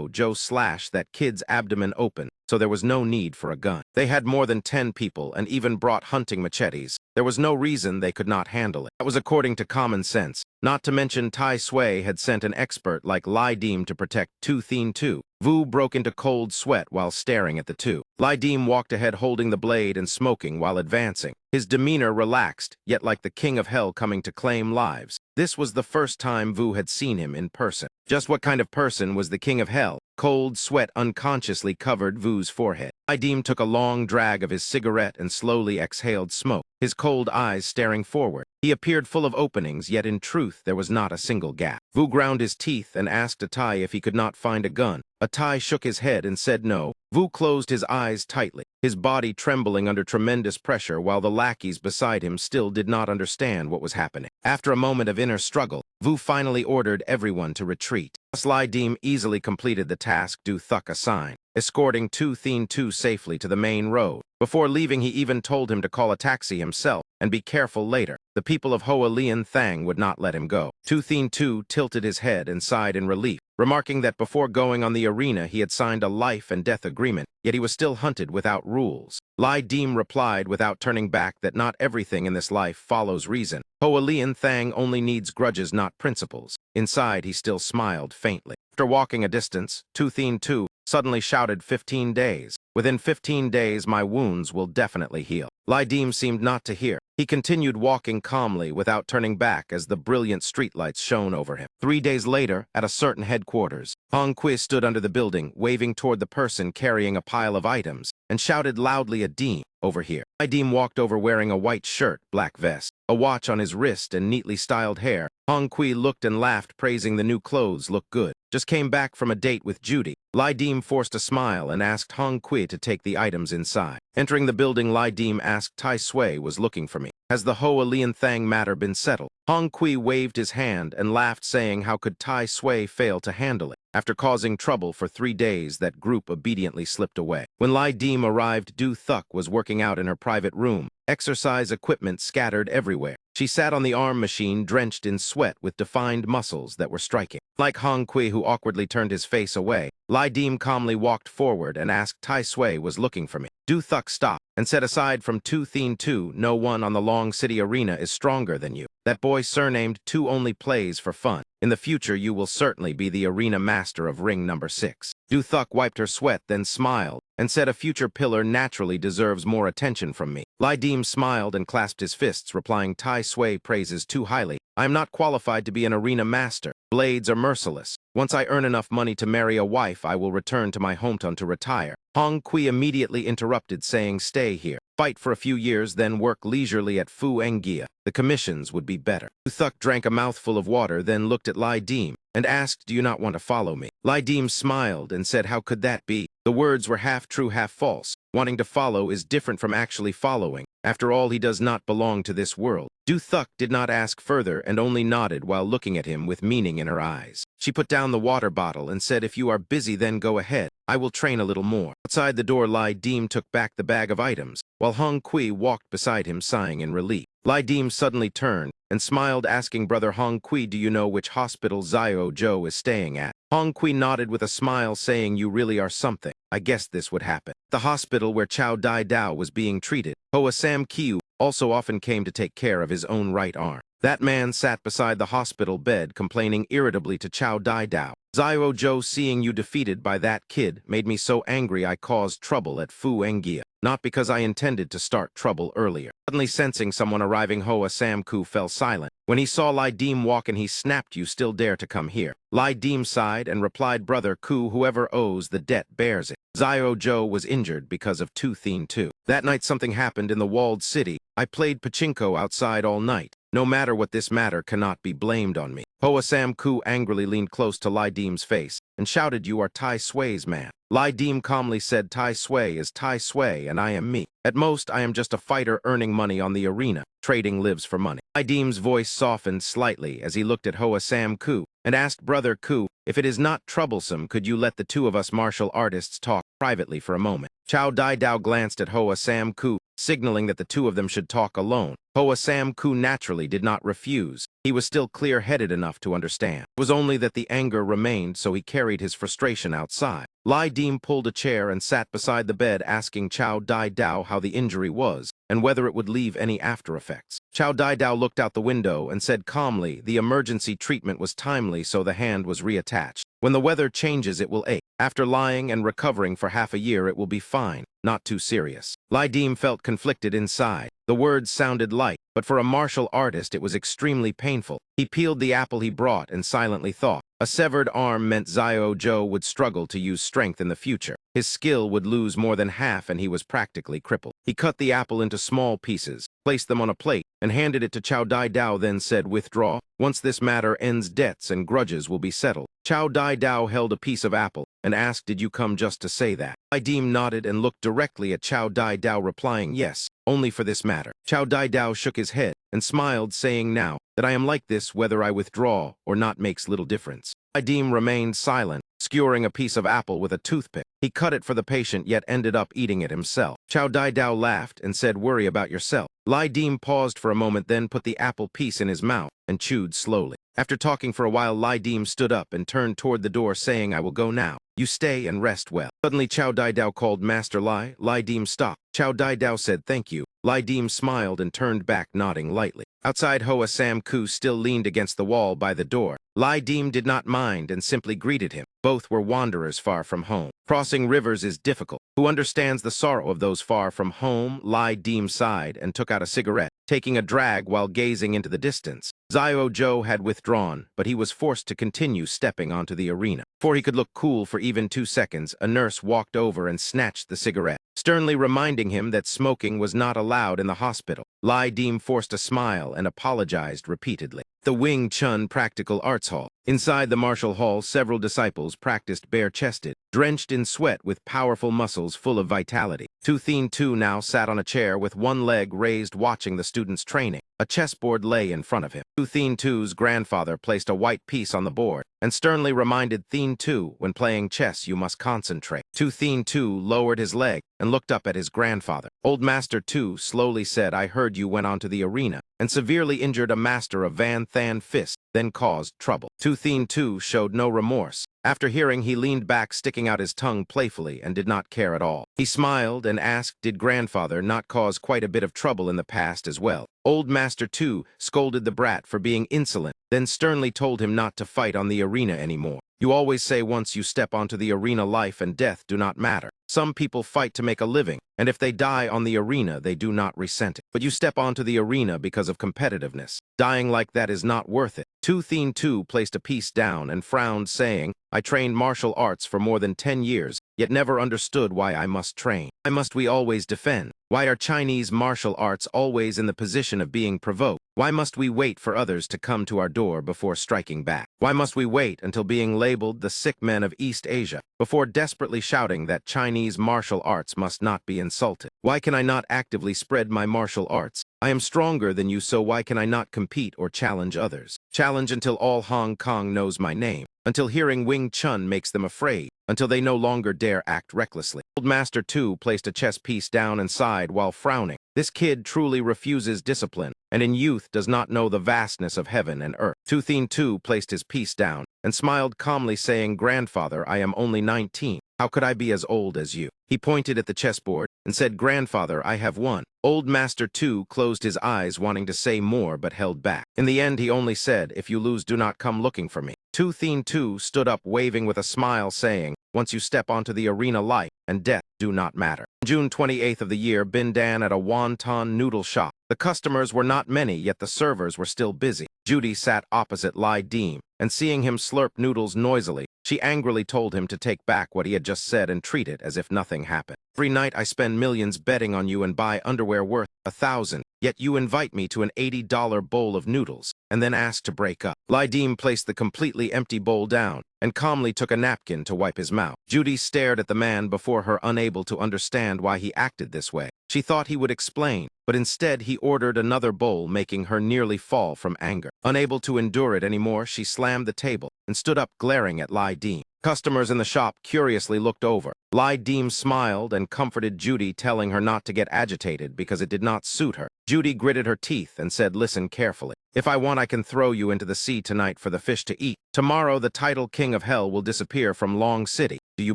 Joe slash that kid's abdomen open, so there was no need for a gun. They had more than 10 people and even brought hunting machetes. There was no reason they could not handle it. That was according to common sense. Not to mention Tai Sui had sent an expert like Lai Deem to protect Toothin 2. Vu broke into cold sweat while staring at the two. Lai Deem walked ahead holding the blade and smoking while advancing. His demeanor relaxed, yet like the king of hell coming to claim lives. This was the first time Vu had seen him in person. Just what kind of person was the king of hell? Cold sweat unconsciously covered Vu's forehead. Lai Deem took a long drag of his cigarette and slowly exhaled smoke, his cold eyes staring forward. He appeared full of openings, yet in truth there was not a single gap. Vu ground his teeth and asked Atai if he could not find a gun. Atai shook his head and said no. Vu closed his eyes tightly, his body trembling under tremendous pressure while the lackeys beside him still did not understand what was happening. After a moment of inner struggle, Vu finally ordered everyone to retreat. Lai Deem easily completed the task Du Thuk assigned, escorting Toothin 2 safely to the main road. Before leaving, he even told him to call a taxi himself and be careful later. The people of Hoa Lian Thang would not let him go. Toothin 2 tilted his head and sighed in relief, remarking that before going on the arena he had signed a life and death agreement, yet he was still hunted without rules. Lai Deem replied without turning back that not everything in this life follows reason. Hoa Lian Thang only needs grudges, not principles. Inside, he still smiled faintly. After walking a distance, Toothin 2 suddenly shouted, 15 days. Within 15 days, my wounds will definitely heal. Lai Deem seemed not to hear. He continued walking calmly without turning back as the brilliant streetlights shone over him. 3 days later, at a certain headquarters, Hong Kui stood under the building, waving toward the person carrying a pile of items, and shouted loudly at Deem, over here. Lai Deem walked over wearing a white shirt, black vest, a watch on his wrist, and neatly styled hair. Hong Kui looked and laughed, praising the new clothes looked good. Just came back from a date with Judy. Lai Deem forced a smile and asked Hong Kui to take the items inside. Entering the building, Lai Deem asked, Tai Sui was looking for me. Has the Hoa Lian Thang matter been settled? Hong Kui waved his hand and laughed, saying how could Tai Sui fail to handle it? After causing trouble for 3 days, that group obediently slipped away. When Lai Deem arrived, Du Thuk was working out in her private room. Exercise equipment scattered everywhere. She sat on the arm machine, drenched in sweat with defined muscles that were striking. Like Hong Kui, who awkwardly turned his face away, Lai Deem calmly walked forward and asked Tai Sui was looking for me. Du Thuk stopped and said, aside from Toothin 2, no one on the Long City Arena is stronger than you. That boy surnamed 2 only plays for fun. In the future, you will certainly be the arena master of ring number 6. Du Thuk wiped her sweat, then smiled, and said a future pillar naturally deserves more attention from me. Lai Deem smiled and clasped his fists, replying, Tai Sui praises too highly. I am not qualified to be an arena master. Blades are merciless. Once I earn enough money to marry a wife, I will return to my hometown to retire. Hong Kui immediately interrupted, saying, stay here. Fight for a few years, then work leisurely at Fu Engia. The commissions would be better. Du Thuk drank a mouthful of water, then looked at Lai Deem and asked, do you not want to follow me? Lai Deem smiled and said, how could that be? The words were half true, half false. Wanting to follow is different from actually following. After all, he does not belong to this world. Du Thuk did not ask further and only nodded while looking at him with meaning in her eyes. She put down the water bottle and said, if you are busy, then go ahead. I will train a little more. Outside the door, Lai Dim took back the bag of items, while Hong Kui walked beside him, sighing in relief. Lai Dim suddenly turned and smiled, asking Brother Hong Kui, do you know which hospital Xiao Zhou is staying at? Hong Kui nodded with a smile, saying, you really are something. I guessed this would happen. The hospital where Chow Dai Dao was being treated, Hoa Sam Kiu also often came to take care of his own right arm. That man sat beside the hospital bed, complaining irritably to Chow Dai Dao. Xiao Zhou, seeing you defeated by that kid made me so angry I caused trouble at Fu Engia. Not because I intended to start trouble earlier. Suddenly sensing someone arriving, Hoa Sam Ku fell silent. When he saw Lai Dim walk in, he snapped, you still dare to come here? Lai Dim sighed and replied, Brother Ku, whoever owes the debt bears it. Xiao Zhou was injured because of Tu Thin Tu. That night something happened in the walled city. I played pachinko outside all night. No matter what, this matter cannot be blamed on me. Hoa Sam Ku angrily leaned close to Lai Dim's face and shouted, you are Tai Sui's man. Lai Dim calmly said, Tai Sui is Tai Sui and I am me. At most, I am just a fighter earning money on the arena. Trading lives for money. Lai Dim's voice softened slightly as he looked at Hoa Sam Ku and asked, Brother Ku, if it is not troublesome, could you let the two of us martial artists talk privately for a moment? Chow Dai Dao glanced at Hoa Sam Ku, signaling that the two of them should talk alone. Hoa Sam Ku naturally did not refuse. He was still clear-headed enough to understand. It was only that the anger remained, so he carried his frustration outside. Lai Dim pulled a chair and sat beside the bed, asking Chow Dai Dao how the injury was and whether it would leave any after-effects. Chow Dai Dao looked out the window and said calmly, the emergency treatment was timely, so the hand was reattached. When the weather changes, it will ache. After lying and recovering for half a year, it will be fine. Not too serious. Lai Dim felt conflicted inside. The words sounded light, but for a martial artist, it was extremely painful. He peeled the apple he brought and silently thought. A severed arm meant Xiao Zhou would struggle to use strength in the future. His skill would lose more than half and he was practically crippled. He cut the apple into small pieces, placed them on a plate, and handed it to Chow Dai Dao, then said, withdraw. Once this matter ends, debts and grudges will be settled. Chow Dai Dao held a piece of apple and asked, did you come just to say that? Lai Dim nodded and looked directly at Chow Dai Dao, replying, yes, only for this matter. Chow Dai Dao shook his head and smiled, saying, now that I am like this, whether I withdraw or not makes little difference. Lai Dim remained silent, skewering a piece of apple with a toothpick. He cut it for the patient, yet ended up eating it himself. Chow Dai Dao laughed and said, worry about yourself. Lai Dim paused for a moment, then put the apple piece in his mouth and chewed slowly. After talking for a while, Lai Dim stood up and turned toward the door, saying, I will go now. You stay and rest well. Suddenly, Chow Dai Dao called, Master Lai. Lai Dim stopped. Chow Dai Dao said, thank you. Lai Dim smiled and turned back, nodding lightly. Outside, Hoa Sam Ku still leaned against the wall by the door. Lai Dim did not mind and simply greeted him. Both were wanderers far from home. Crossing rivers is difficult. Who understands the sorrow of those far from home? Lai Dim sighed and took out a cigarette, taking a drag while gazing into the distance. Xiao Zhou had withdrawn, but he was forced to continue stepping onto the arena. Before he could look cool for even 2 seconds, a nurse walked over and snatched the cigarette, sternly reminding him that smoking was not allowed in the hospital. Lai Dim forced a smile and apologized repeatedly. The Wing Chun Practical Arts Hall. Inside the martial hall, several disciples practiced bare-chested, drenched in sweat with powerful muscles full of vitality. Tu Thin Tu now sat on a chair with one leg raised, watching the students training. A chessboard lay in front of him. Tu Thin Tu's grandfather placed a white piece on the board and sternly reminded Thin Tu, when playing chess, you must concentrate. Tu Thin Tu lowered his leg and looked up at his grandfather. Old Master Tu slowly said, I heard you went onto the arena and severely injured a master of Van Than Fist, then caused trouble. Tu Thin Tu showed no remorse. After hearing, he leaned back, sticking out his tongue playfully, and did not care at all. He smiled and asked, did grandfather not cause quite a bit of trouble in the past as well? Old Master Tu scolded the brat for being insolent, then sternly told him not to fight on the arena anymore. You always say once you step onto the arena, life and death do not matter. Some people fight to make a living, and if they die on the arena, they do not resent it. But you step onto the arena because of competitiveness. Dying like that is not worth it. Tu Thin Tu placed a piece down and frowned, saying, I trained martial arts for more than 10 years, yet never understood why I must train. Why must we always defend? Why are Chinese martial arts always in the position of being provoked? Why must we wait for others to come to our door before striking back? Why must we wait until being labeled the sick men of East Asia before desperately shouting that Chinese martial arts must not be insulted. Why can I not actively spread my martial arts? I am stronger than you, so why can I not compete or challenge others? Challenge until all Hong Kong knows my name, until hearing Wing Chun makes them afraid, until they no longer dare act recklessly. Old Master 2 placed a chess piece down and sighed while frowning. This kid truly refuses discipline, and in youth does not know the vastness of heaven and earth. Toothin 2 placed his piece down and smiled calmly, saying, "Grandfather, I am only 19. How could I be as old as you?" He pointed at the chessboard and said, "Grandfather, I have won." Old Master 2 closed his eyes, wanting to say more, but held back. In the end, he only said, "If you lose, do not come looking for me." Toothin 2 stood up, waving with a smile, saying, "Once you step onto the arena, life and death do not matter." June 28th of the year, Bindan at a wonton noodle shop. The customers were not many, yet the servers were still busy. Judy sat opposite Lai Deem, and seeing him slurp noodles noisily, she angrily told him to take back what he had just said and treat it as if nothing happened. "Every night I spend millions betting on you and buy underwear worth 1,000, yet you invite me to an $80 bowl of noodles and then ask to break up." Lai Deem placed the completely empty bowl down and calmly took a napkin to wipe his mouth. Judy stared at the man before her, unable to understand why he acted this way. She thought he would explain, but instead he ordered another bowl, making her nearly fall from anger. Unable to endure it anymore, she slammed the table and stood up, glaring at Lai Deem. Customers in the shop curiously looked over. Lai Deem smiled and comforted Judy, telling her not to get agitated because it did not suit her. Judy gritted her teeth and said, "Listen carefully. If I want, I can throw you into the sea tonight for the fish to eat. Tomorrow, the title King of Hell will disappear from Long City. Do you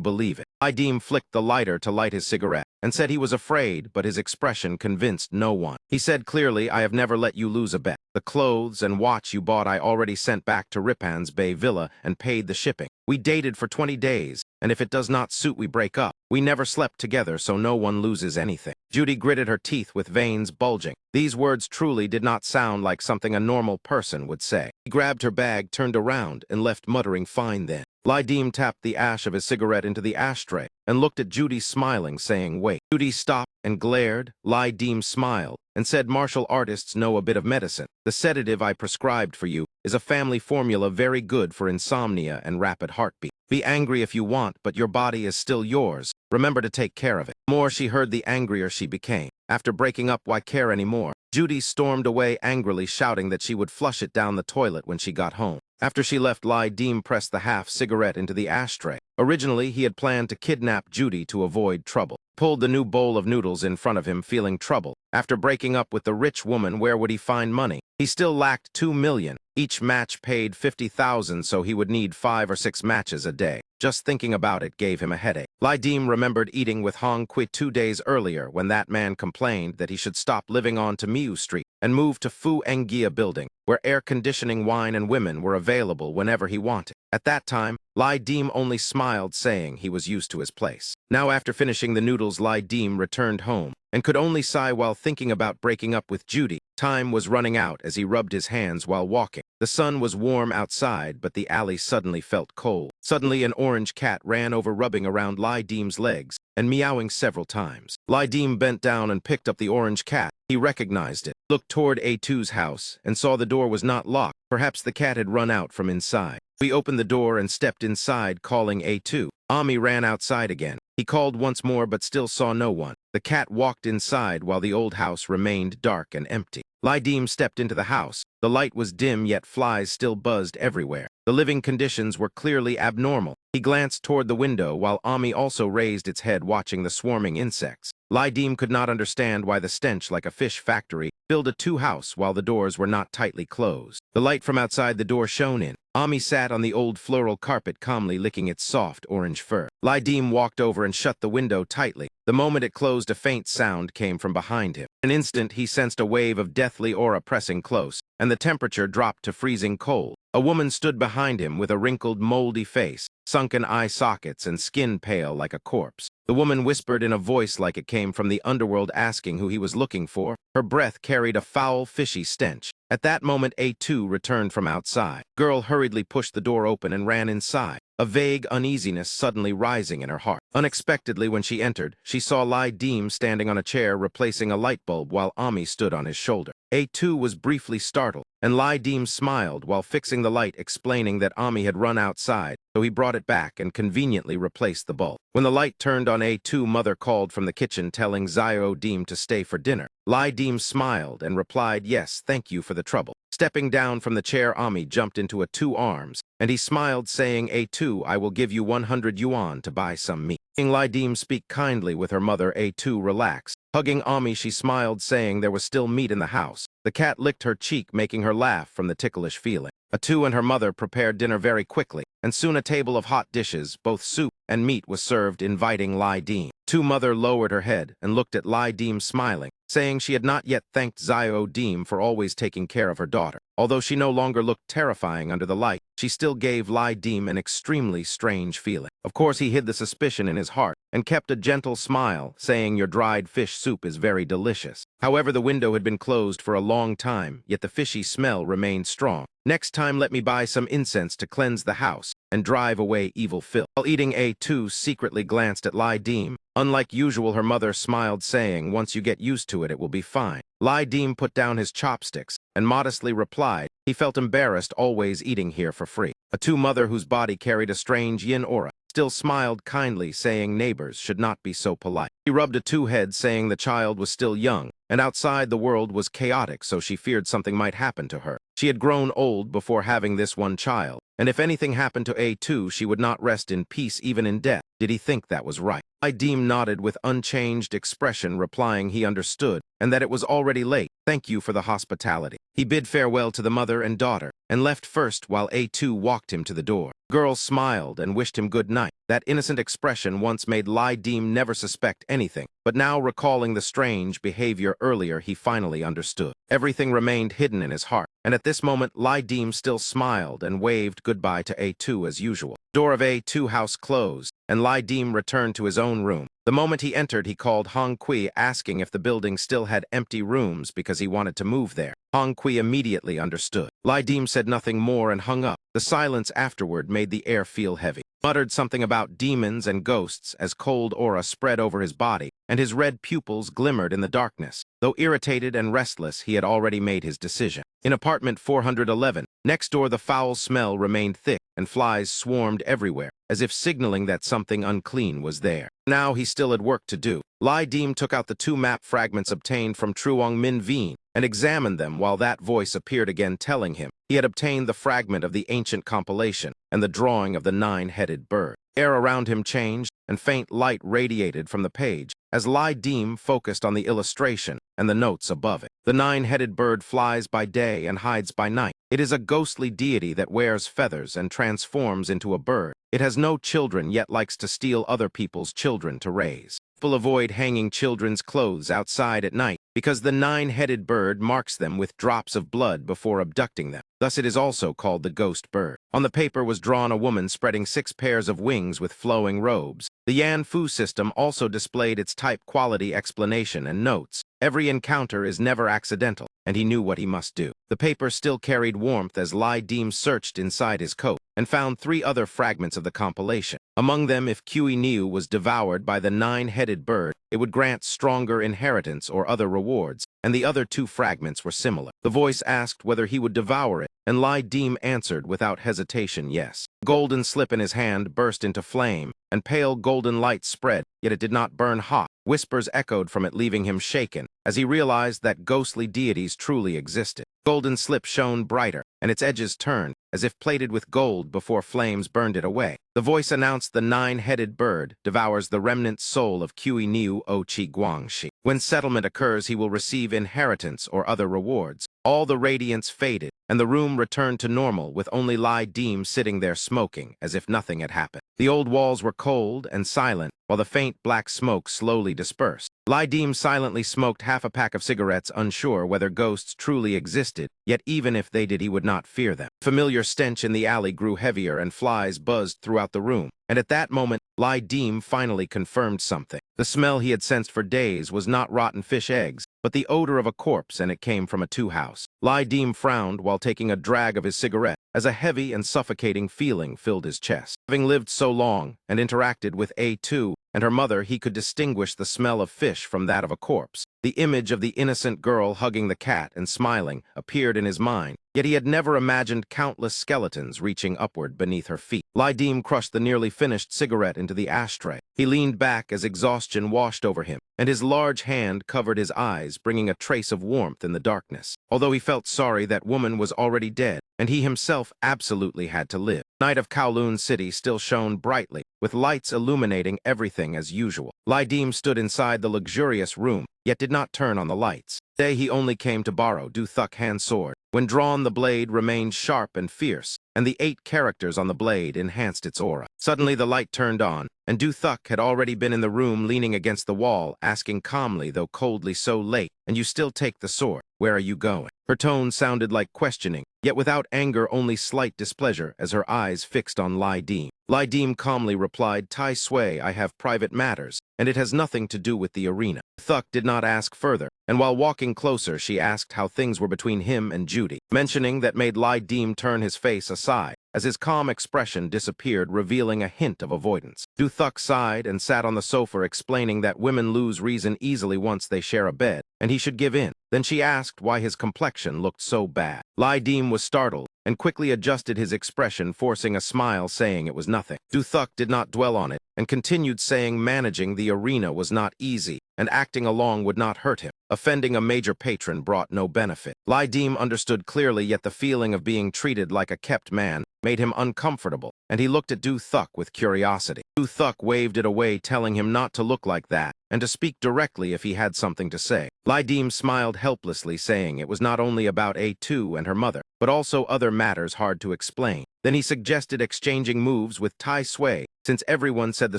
believe it?" Lai Deem flicked the lighter to light his cigarette and said he was afraid, but his expression convinced no one. He said clearly, "I have never let you lose a bet. The clothes and watch you bought I already sent back to Ripan's Bay Villa and paid the shipping. We dated for 20 days, and if it does not suit, we break up. We never slept together, so no one loses anything." Judy gritted her teeth with veins bulging. These words truly did not sound like something a normal person would say. He grabbed her bag, turned around, and left, muttering, "Fine then." Lai Deem tapped the ash of his cigarette into the ashtray and looked at Judy, smiling, saying, "Wait." Judy stopped and glared. Lai Deem smiled and said, "Martial artists know a bit of medicine. The sedative I prescribed for you is a family formula very good for insomnia and rapid heartbeat. Be angry if you want, but your body is still yours. Remember to take care of it." The more she heard, the angrier she became. After breaking up, why care anymore? Judy stormed away angrily, shouting that she would flush it down the toilet when she got home. After she left, Lai Deem pressed the half-cigarette into the ashtray. Originally, he had planned to kidnap Judy to avoid trouble. Pulled the new bowl of noodles in front of him, feeling trouble. After breaking up with the rich woman, where would he find money? He still lacked 2 million. Each match paid 50,000, so he would need 5 or 6 matches a day. Just thinking about it gave him a headache. Lai Deem remembered eating with Hong Kui 2 days earlier when that man complained that he should stop living on Miu Street and move to Fu Engia building, where air conditioning, wine, and women were available whenever he wanted. At that time, Lai Deem only smiled, saying he was used to his place. Now, after finishing the noodles, Lai Deem returned home and could only sigh while thinking about breaking up with Judy. Time was running out as he rubbed his hands while walking. The sun was warm outside, but the alley suddenly felt cold. Suddenly, an orange cat ran over, rubbing around Lai Deem's legs and meowing several times. Lai Deem bent down and picked up the orange cat. He recognized it, looked toward A2's house, and saw the door was not locked. Perhaps the cat had run out from inside. We opened the door and stepped inside, calling A2. Ami ran outside again. He called once more, but still saw no one. The cat walked inside while the old house remained dark and empty. Lai Deem stepped into the house. The light was dim, yet flies still buzzed everywhere. The living conditions were clearly abnormal. He glanced toward the window while Ami also raised its head, watching the swarming insects. Lai Deem could not understand why the stench, like a fish factory, filled a 2 house while the doors were not tightly closed. The light from outside the door shone in. Ami sat on the old floral carpet, calmly licking its soft orange fur. Lai Deem walked over and shut the window tightly. The moment it closed, a faint sound came from behind him. In an instant, he sensed a wave of deathly aura pressing close, and the temperature dropped to freezing cold. A woman stood behind him with a wrinkled, moldy face, sunken eye sockets, and skin pale like a corpse. The woman whispered in a voice like it came from the underworld, asking who he was looking for. Her breath carried a foul, fishy stench. At that moment, A2 returned from outside. Girl hurriedly pushed the door open and ran inside. a vague uneasiness suddenly rising in her heart. Unexpectedly, when she entered, she saw Lai Deem standing on a chair replacing a light bulb while Ami stood on his shoulder. A2 was briefly startled, and Lai Deem smiled while fixing the light, explaining that Ami had run outside, so he brought it back and conveniently replaced the bulb. When the light turned on, A2 mother called from the kitchen telling Zio Deem to stay for dinner. Lai Deem smiled and replied, "Yes, thank you for the trouble." Stepping down from the chair, Ami jumped into A2 arms, and he smiled, saying, "A2, I will give you 100 yuan to buy some meat." Seeing Lai Deem speak kindly with her mother, A2 relaxed. Hugging Ami, she smiled, saying there was still meat in the house. The cat licked her cheek, making her laugh from the ticklish feeling. A2 and her mother prepared dinner very quickly, and soon a table of hot dishes, both soup and meat, was served, inviting Lai Deem. A2 mother lowered her head and looked at Lai Deem, smiling, saying she had not yet thanked Zio Deem for always taking care of her daughter. Although she no longer looked terrifying under the light, she still gave Lai Deem an extremely strange feeling. Of course, he hid the suspicion in his heart and kept a gentle smile, saying, "Your dried fish soup is very delicious." However, the window had been closed for a long time, yet the fishy smell remained strong. "Next time, let me buy some incense to cleanse the house and drive away evil filth." While eating, A2 secretly glanced at Lai Deem. Unlike usual, her mother smiled, saying, "Once you get used to it, it will be fine." Lai Deem put down his chopsticks and modestly replied he felt embarrassed always eating here for free. A2 mother, whose body carried a strange yin aura, still smiled kindly, saying neighbors should not be so polite. She rubbed A2 head, saying the child was still young, and outside the world was chaotic, so she feared something might happen to her. She had grown old before having this one child, and if anything happened to A2, she would not rest in peace even in death. Did he think that was right? Lai Deem nodded with unchanged expression, replying he understood, and that it was already late. "Thank you for the hospitality." He bid farewell to the mother and daughter, and left first while A2 walked him to the door. The girl smiled and wished him good night. That innocent expression once made Lai Deem never suspect anything, but now, recalling the strange behavior earlier, he finally understood. Everything remained hidden in his heart, and at this moment Lai Deem still smiled and waved goodbye to A2 as usual. The door of A2 house closed, and Lai Deem returned to his own room. The moment he entered, he called Hong Kui, asking if the building still had empty rooms because he wanted to move there. Hong Kui immediately understood. Lai Deem said nothing more and hung up. The silence afterward made the air feel heavy. Muttered something about demons and ghosts as cold aura spread over his body, and his red pupils glimmered in the darkness. Though irritated and restless, he had already made his decision. In apartment 411, next door, the foul smell remained thick, and flies swarmed everywhere, as if signaling that something unclean was there. Now he still had work to do. Lai Deem took out the 2 map fragments obtained from Truong Min Veen and examined them while that voice appeared again, telling him he had obtained the fragment of the ancient compilation and the drawing of the 9-headed bird. Air around him changed, and faint light radiated from the page as Lai Deem focused on the illustration and the notes above it. The 9-headed bird flies by day and hides by night. It is a ghostly deity that wears feathers and transforms into a bird. It has no children, yet likes to steal other people's children to raise. People avoid hanging children's clothes outside at night because the 9-headed bird marks them with drops of blood before abducting them. Thus it is also called the ghost bird. On the paper was drawn a woman spreading 6 pairs of wings with flowing robes. The Yan Fu system also displayed its type quality explanation and notes. Every encounter is never accidental, and he knew what he must do. The paper still carried warmth as Lai Deem searched inside his coat and found 3 other fragments of the compilation. Among them, if Kui Niu was devoured by the 9-headed bird, it would grant stronger inheritance or other rewards, and the other 2 fragments were similar. The voice asked whether he would devour it, and Lai Deem answered without hesitation, yes. The golden slip in his hand burst into flame, and pale golden light spread, yet it did not burn hot. Whispers echoed from it, leaving him shaken, as he realized that ghostly deities truly existed. Golden slip shone brighter, and its edges turned, as if plated with gold before flames burned it away. The voice announced the 9-headed bird devours the remnant soul of Kui Niu O Chi Guangxi. When settlement occurs, he will receive inheritance or other rewards. All the radiance faded, and the room returned to normal, with only Lai Deem sitting there smoking, as if nothing had happened. The old walls were cold and silent, while the faint black smoke slowly dispersed. Lai Deem silently smoked half a pack of cigarettes, unsure whether ghosts truly existed, yet even if they did, he would not fear them. Familiar stench in the alley grew heavier, and flies buzzed throughout the room. And at that moment, Lai Deem finally confirmed something. The smell he had sensed for days was not rotten fish eggs, but the odor of a corpse, and it came from a 2 house. Lai Deem frowned while taking a drag of his cigarette. as a heavy and suffocating feeling filled his chest. Having lived so long and interacted with A2 and her mother, he could distinguish the smell of fish from that of a corpse. The image of the innocent girl hugging the cat and smiling appeared in his mind, yet he had never imagined countless skeletons reaching upward beneath her feet. Lydim crushed the nearly finished cigarette into the ashtray. He leaned back as exhaustion washed over him, and his large hand covered his eyes, bringing a trace of warmth in the darkness. Although he felt sorry, that woman was already dead, and he himself absolutely had to live. The night of Kowloon City still shone brightly, with lights illuminating everything as usual. Lydim stood inside the luxurious room, yet did not turn on the lights. Today he only came to borrow Du Thuk Han's sword. When drawn, the blade remained sharp and fierce, and the 8 characters on the blade enhanced its aura. Suddenly the light turned on, and Du Thuk had already been in the room leaning against the wall, asking calmly though coldly, "So late, and you still take the sword? Where are you going?" Her tone sounded like questioning, yet without anger, only slight displeasure, as her eyes fixed on Lydim. Lydim calmly replied, "Tai Sui, I have private matters, and it has nothing to do with the arena." Thuk did not ask further, and while walking closer, she asked how things were between him and Judy. Mentioning that made Lydim turn his face aside, as his calm expression disappeared, revealing a hint of avoidance. Du Thuk sighed and sat on the sofa, explaining that women lose reason easily once they share a bed, and he should give in. Then she asked why his complexion looked so bad. Lydim was startled and quickly adjusted his expression, forcing a smile, saying it was nothing. Du Thuk did not dwell on it and continued saying managing the arena was not easy, and acting along would not hurt him. Offending a major patron brought no benefit. Lydim understood clearly, yet the feeling of being treated like a kept man made him uncomfortable, and he looked at Du Thuk with curiosity. Du Thuk waved it away, telling him not to look like that, and to speak directly if he had something to say. Lydim smiled helplessly, saying it was not only about A2 and her mother, but also other matters hard to explain. Then he suggested exchanging moves with Tai Sui, since everyone said the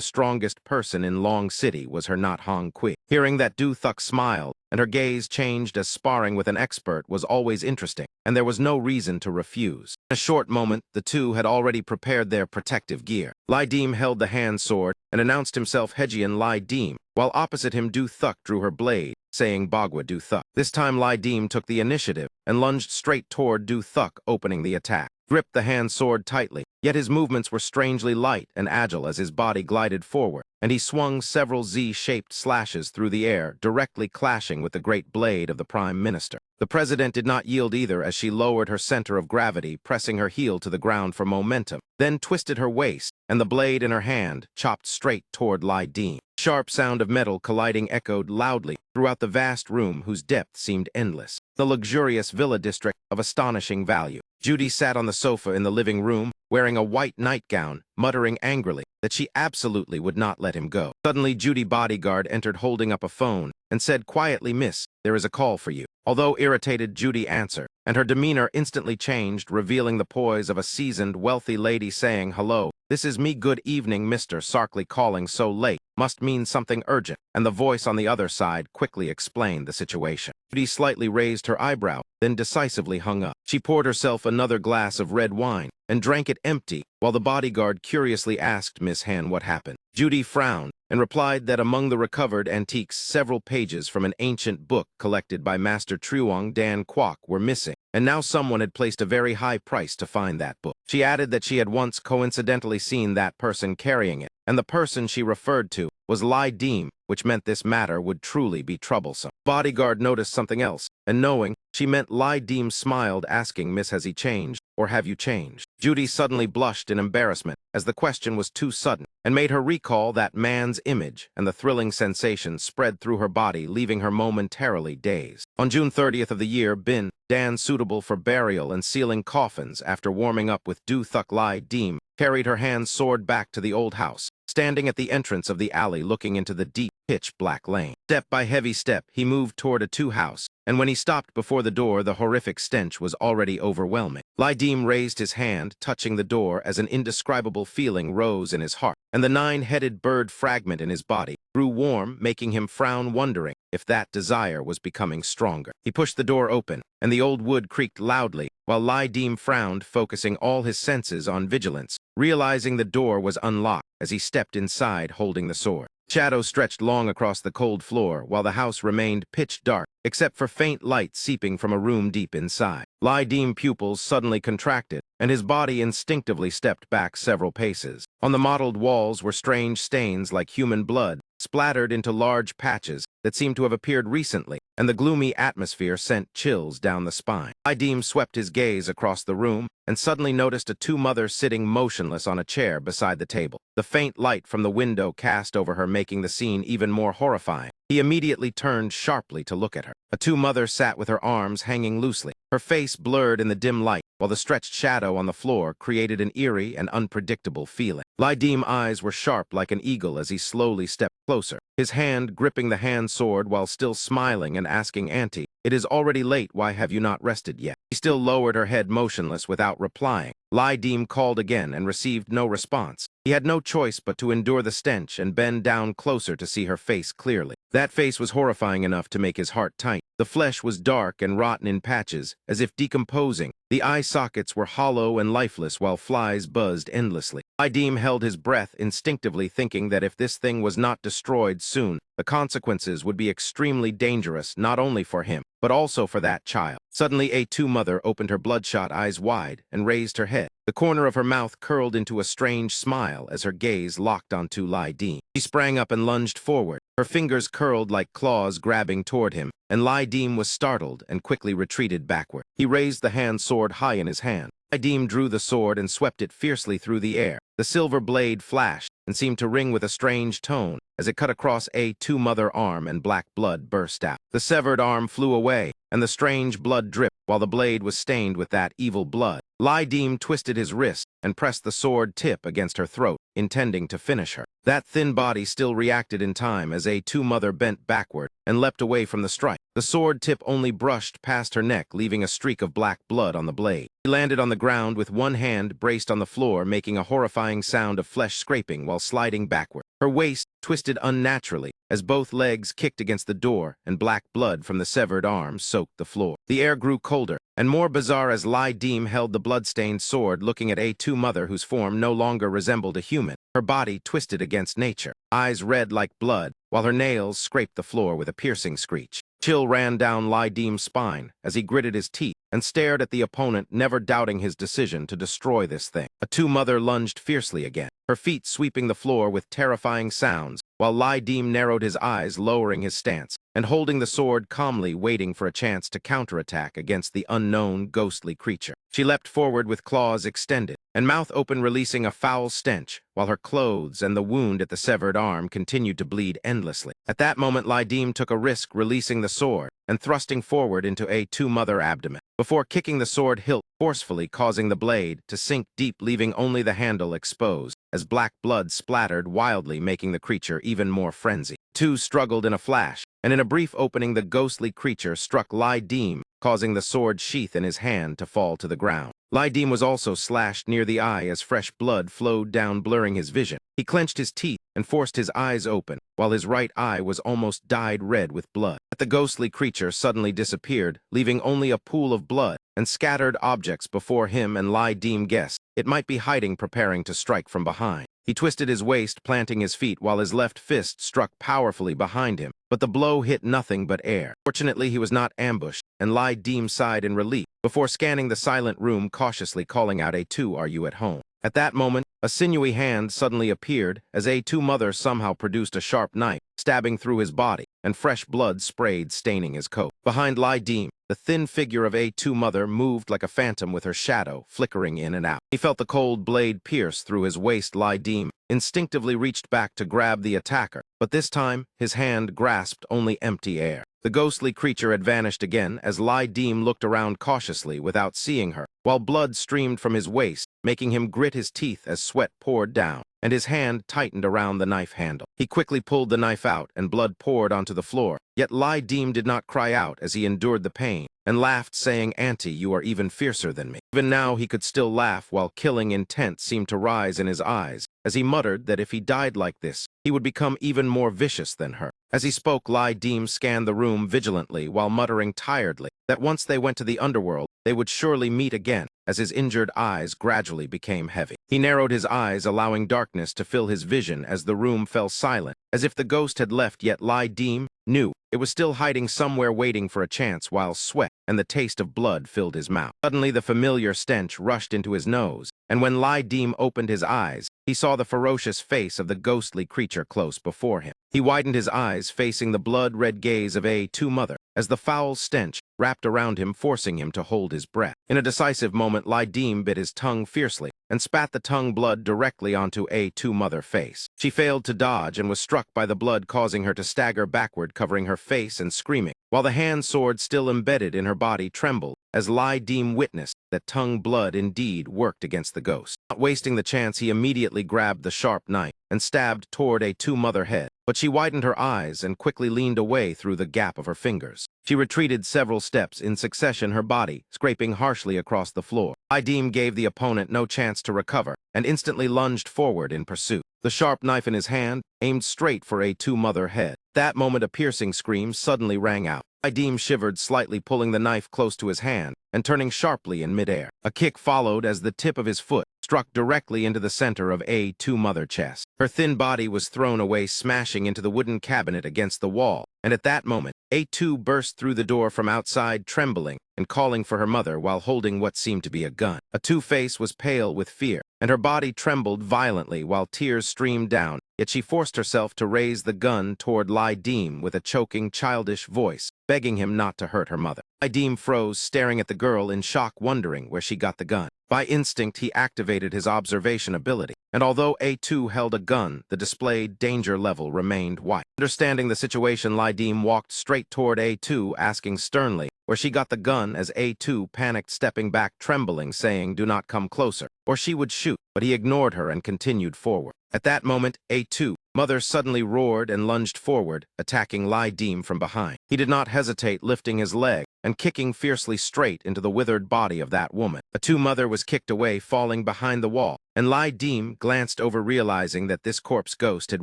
strongest person in Long City was her, not Hong Kui. Hearing that, Du Thuk smiled, and her gaze changed, as sparring with an expert was always interesting, and there was no reason to refuse. In a short moment, the two had already prepared their protective gear. Lydim held the hand sword and announced himself Hejian Lydim, while opposite him Du Thuk drew her blade, saying Bagua Du Thuk. This time Lydim took the initiative and lunged straight toward Du Thuk, opening the attack. Gripped the hand sword tightly, yet his movements were strangely light and agile as his body glided forward, and he swung several Z-shaped slashes through the air, directly clashing with the great blade of the Prime Minister. The president did not yield either, as she lowered her center of gravity, pressing her heel to the ground for momentum, then twisted her waist, and the blade in her hand chopped straight toward Lydim. Sharp sound of metal colliding echoed loudly throughout the vast room, whose depth seemed endless. The luxurious villa district of astonishing value. Judy sat on the sofa in the living room, wearing a white nightgown, muttering angrily that she absolutely would not let him go. Suddenly, Judy's bodyguard entered holding up a phone and said quietly, "Miss, there is a call for you." Although irritated, Judy answered, and her demeanor instantly changed, revealing the poise of a seasoned, wealthy lady, saying, "Hello, this is me. Good evening, Mr. Sarkley. Calling so late must mean something urgent," and the voice on the other side quickly explained the situation. Judy slightly raised her eyebrow, then decisively hung up. She poured herself another glass of red wine and drank it empty, while the bodyguard curiously asked Miss Han what happened. Judy frowned and replied that among the recovered antiques, several pages from an ancient book collected by Master Truong Dan Kwok were missing, and now someone had placed a very high price to find that book. She added that she had once coincidentally seen that person carrying it, and the person she referred to was Lydim, which meant this matter would truly be troublesome. Bodyguard noticed something else, and knowing she meant Lydim, smiled, asking, "Miss, has he changed, or have you changed?" Judy suddenly blushed in embarrassment, as the question was too sudden, and made her recall that man's image, and the thrilling sensation spread through her body, leaving her momentarily dazed. On June 30th of the year, Bin Dan, suitable for burial and sealing coffins after warming up with Du Thuk, Lydim carried her hand sword back to the old house, standing at the entrance of the alley looking into the deep, pitch-black lane. Step by heavy step, he moved toward a two-house, and when he stopped before the door, the horrific stench was already overwhelming. Lydim raised his hand, touching the door, as an indescribable feeling rose in his heart, and the 9-headed bird fragment in his body grew warm, making him frown, wondering if that desire was becoming stronger. He pushed the door open, and the old wood creaked loudly, while Lydim frowned, focusing all his senses on vigilance, realizing the door was unlocked as he stepped inside holding the sword. Shadow stretched long across the cold floor while the house remained pitch dark, except for faint light seeping from a room deep inside. Deem's pupils suddenly contracted, and his body instinctively stepped back several paces. On the mottled walls were strange stains like human blood, splattered into large patches that seemed to have appeared recently, and the gloomy atmosphere sent chills down the spine. Deem swept his gaze across the room and suddenly noticed a two-mother sitting motionless on a chair beside the table. The faint light from the window cast over her making the scene even more horrifying. He immediately turned sharply to look at her. A two-mother sat with her arms hanging loosely, her face blurred in the dim light, while the stretched shadow on the floor created an eerie and unpredictable feeling. Deem's eyes were sharp like an eagle as he slowly stepped closer, his hand gripping the hand sword while still smiling and asking Auntie, "It is already late, why have you not rested yet?" She still lowered her head motionless without replying. Deem called again and received no response. He had no choice but to endure the stench and bend down closer to see her face clearly. That face was horrifying enough to make his heart tight. The flesh was dark and rotten in patches, as if decomposing. The eye sockets were hollow and lifeless while flies buzzed endlessly. Deem held his breath, instinctively thinking that if this thing was not destroyed soon, the consequences would be extremely dangerous not only for him, but also for that child. Suddenly, a two-mother opened her bloodshot eyes wide and raised her head. The corner of her mouth curled into a strange smile as her gaze locked onto Deem. She sprang up and lunged forward, her fingers curled like claws grabbing toward him, and Deem was startled and quickly retreated backward. He raised the hand sword high in his hand. Deem drew the sword and swept it fiercely through the air. The silver blade flashed and seemed to ring with a strange tone as it cut across a two-mother arm and black blood burst out. The severed arm flew away, and the strange blood dripped while the blade was stained with that evil blood. Deem twisted his wrist and pressed the sword tip against her throat, intending to finish her. That thin body still reacted in time as a two-mother bent backward and leapt away from the strike. The sword tip only brushed past her neck, leaving a streak of black blood on the blade. He landed on the ground with one hand braced on the floor, making a horrifying sound of flesh scraping while sliding backward. Her waist twisted unnaturally as both legs kicked against the door and black blood from the severed arm soaked the floor. The air grew colder and more bizarre as Deem held the blood-stained sword, looking at a two-mother whose form no longer resembled a human. Her body twisted against nature, eyes red like blood, while her nails scraped the floor with a piercing screech. Chill ran down Deem's spine as he gritted his teeth and stared at the opponent, never doubting his decision to destroy this thing. A two-mother lunged fiercely again, her feet sweeping the floor with terrifying sounds, while Deem narrowed his eyes, lowering his stance, and holding the sword calmly, waiting for a chance to counterattack against the unknown, ghostly creature. She leapt forward with claws extended and mouth open, releasing a foul stench, while her clothes and the wound at the severed arm continued to bleed endlessly. At that moment, Deem took a risk, releasing the sword and thrusting forward into a two-mother abdomen, before kicking the sword hilt forcefully, causing the blade to sink deep, leaving only the handle exposed, as black blood splattered wildly, making the creature even more frenzied. Two struggled in a flash, and in a brief opening the ghostly creature struck Deem, causing the sword sheath in his hand to fall to the ground. Deem was also slashed near the eye as fresh blood flowed down, blurring his vision. He clenched his teeth and forced his eyes open, while his right eye was almost dyed red with blood. The ghostly creature suddenly disappeared, leaving only a pool of blood and scattered objects before him, and Deem guessed it might be hiding, preparing to strike from behind. He twisted his waist, planting his feet, while his left fist struck powerfully behind him, but the blow hit nothing but air. Fortunately, he was not ambushed, and Deem sighed in relief before scanning the silent room, cautiously calling out, "Are you at home?" At that moment, a sinewy hand suddenly appeared as a two-mother somehow produced a sharp knife, stabbing through his body, and fresh blood sprayed, staining his coat. Behind Deem, the thin figure of a two-mother moved like a phantom, with her shadow flickering in and out. He felt the cold blade pierce through his waist. Deem instinctively reached back to grab the attacker, but this time his hand grasped only empty air. The ghostly creature had vanished again as Deem looked around cautiously without seeing her, while blood streamed from his waist, making him grit his teeth as sweat poured down, and his hand tightened around the knife handle. He quickly pulled the knife out, and blood poured onto the floor, Yet Lai Dim did not cry out as he endured the pain, and laughed, saying, "Auntie, you are even fiercer than me." Even now he could still laugh while killing intent seemed to rise in his eyes, as he muttered that if he died like this, he would become even more vicious than her. As he spoke, Lai Dim scanned the room vigilantly while muttering tiredly that once they went to the underworld, they would surely meet again, as his injured eyes gradually became heavy. He narrowed his eyes, allowing darkness to fill his vision as the room fell silent, as if the ghost had left, yet Lai Dim knew it was still hiding somewhere waiting for a chance, while sweat and the taste of blood filled his mouth. Suddenly the familiar stench rushed into his nose, and when Lai Dim opened his eyes, he saw the ferocious face of the ghostly creature close before him. He widened his eyes, facing the blood-red gaze of A2 Mother, as the foul stench wrapped around him, forcing him to hold his breath. In a decisive moment, Lai Dim bit his tongue fiercely and spat the tongue blood directly onto A2 Mother face. She failed to dodge and was struck by the blood, causing her to stagger backward, covering her face and screaming, while the hand sword still embedded in her body trembled as Lai Dim witnessed that tongue blood indeed worked against the ghost. Not wasting the chance, he immediately grabbed the sharp knife and stabbed toward A2 Mother head, but she widened her eyes and quickly leaned away through the gap of her fingers. She retreated several steps in succession, her body scraping harshly across the floor. Lai Dim gave the opponent no chance to recover and instantly lunged forward in pursuit. The sharp knife in his hand aimed straight for A2 Mother head. That moment, a piercing scream suddenly rang out. Lai Dim shivered slightly, pulling the knife close to his hand and turning sharply in midair. A kick followed as the tip of his foot struck directly into the center of A2 Mother chest. Her thin body was thrown away, smashing into the wooden cabinet against the wall, and at that moment, A2 burst through the door from outside, trembling and calling for her mother while holding what seemed to be a gun. A2's face was pale with fear, and her body trembled violently while tears streamed down, yet she forced herself to raise the gun toward Lai Dim with a choking, childish voice, begging him not to hurt her mother. Lai Dim froze, staring at the girl in shock, wondering where she got the gun. By instinct, he activated his observation ability, and although A2 held a gun, the displayed danger level remained white. Understanding the situation, Lai Dim walked straight toward A2, asking sternly where she got the gun, as A2 panicked, stepping back, trembling, saying, "Do not come closer, or she would shoot," but he ignored her and continued forward. At that moment, A2 Mother suddenly roared and lunged forward, attacking Lai Dim from behind. He did not hesitate, lifting his leg and kicking fiercely straight into the withered body of that woman. A2 Mother was kicked away, falling behind the wall, and Lai Dim glanced over, realizing that this corpse ghost had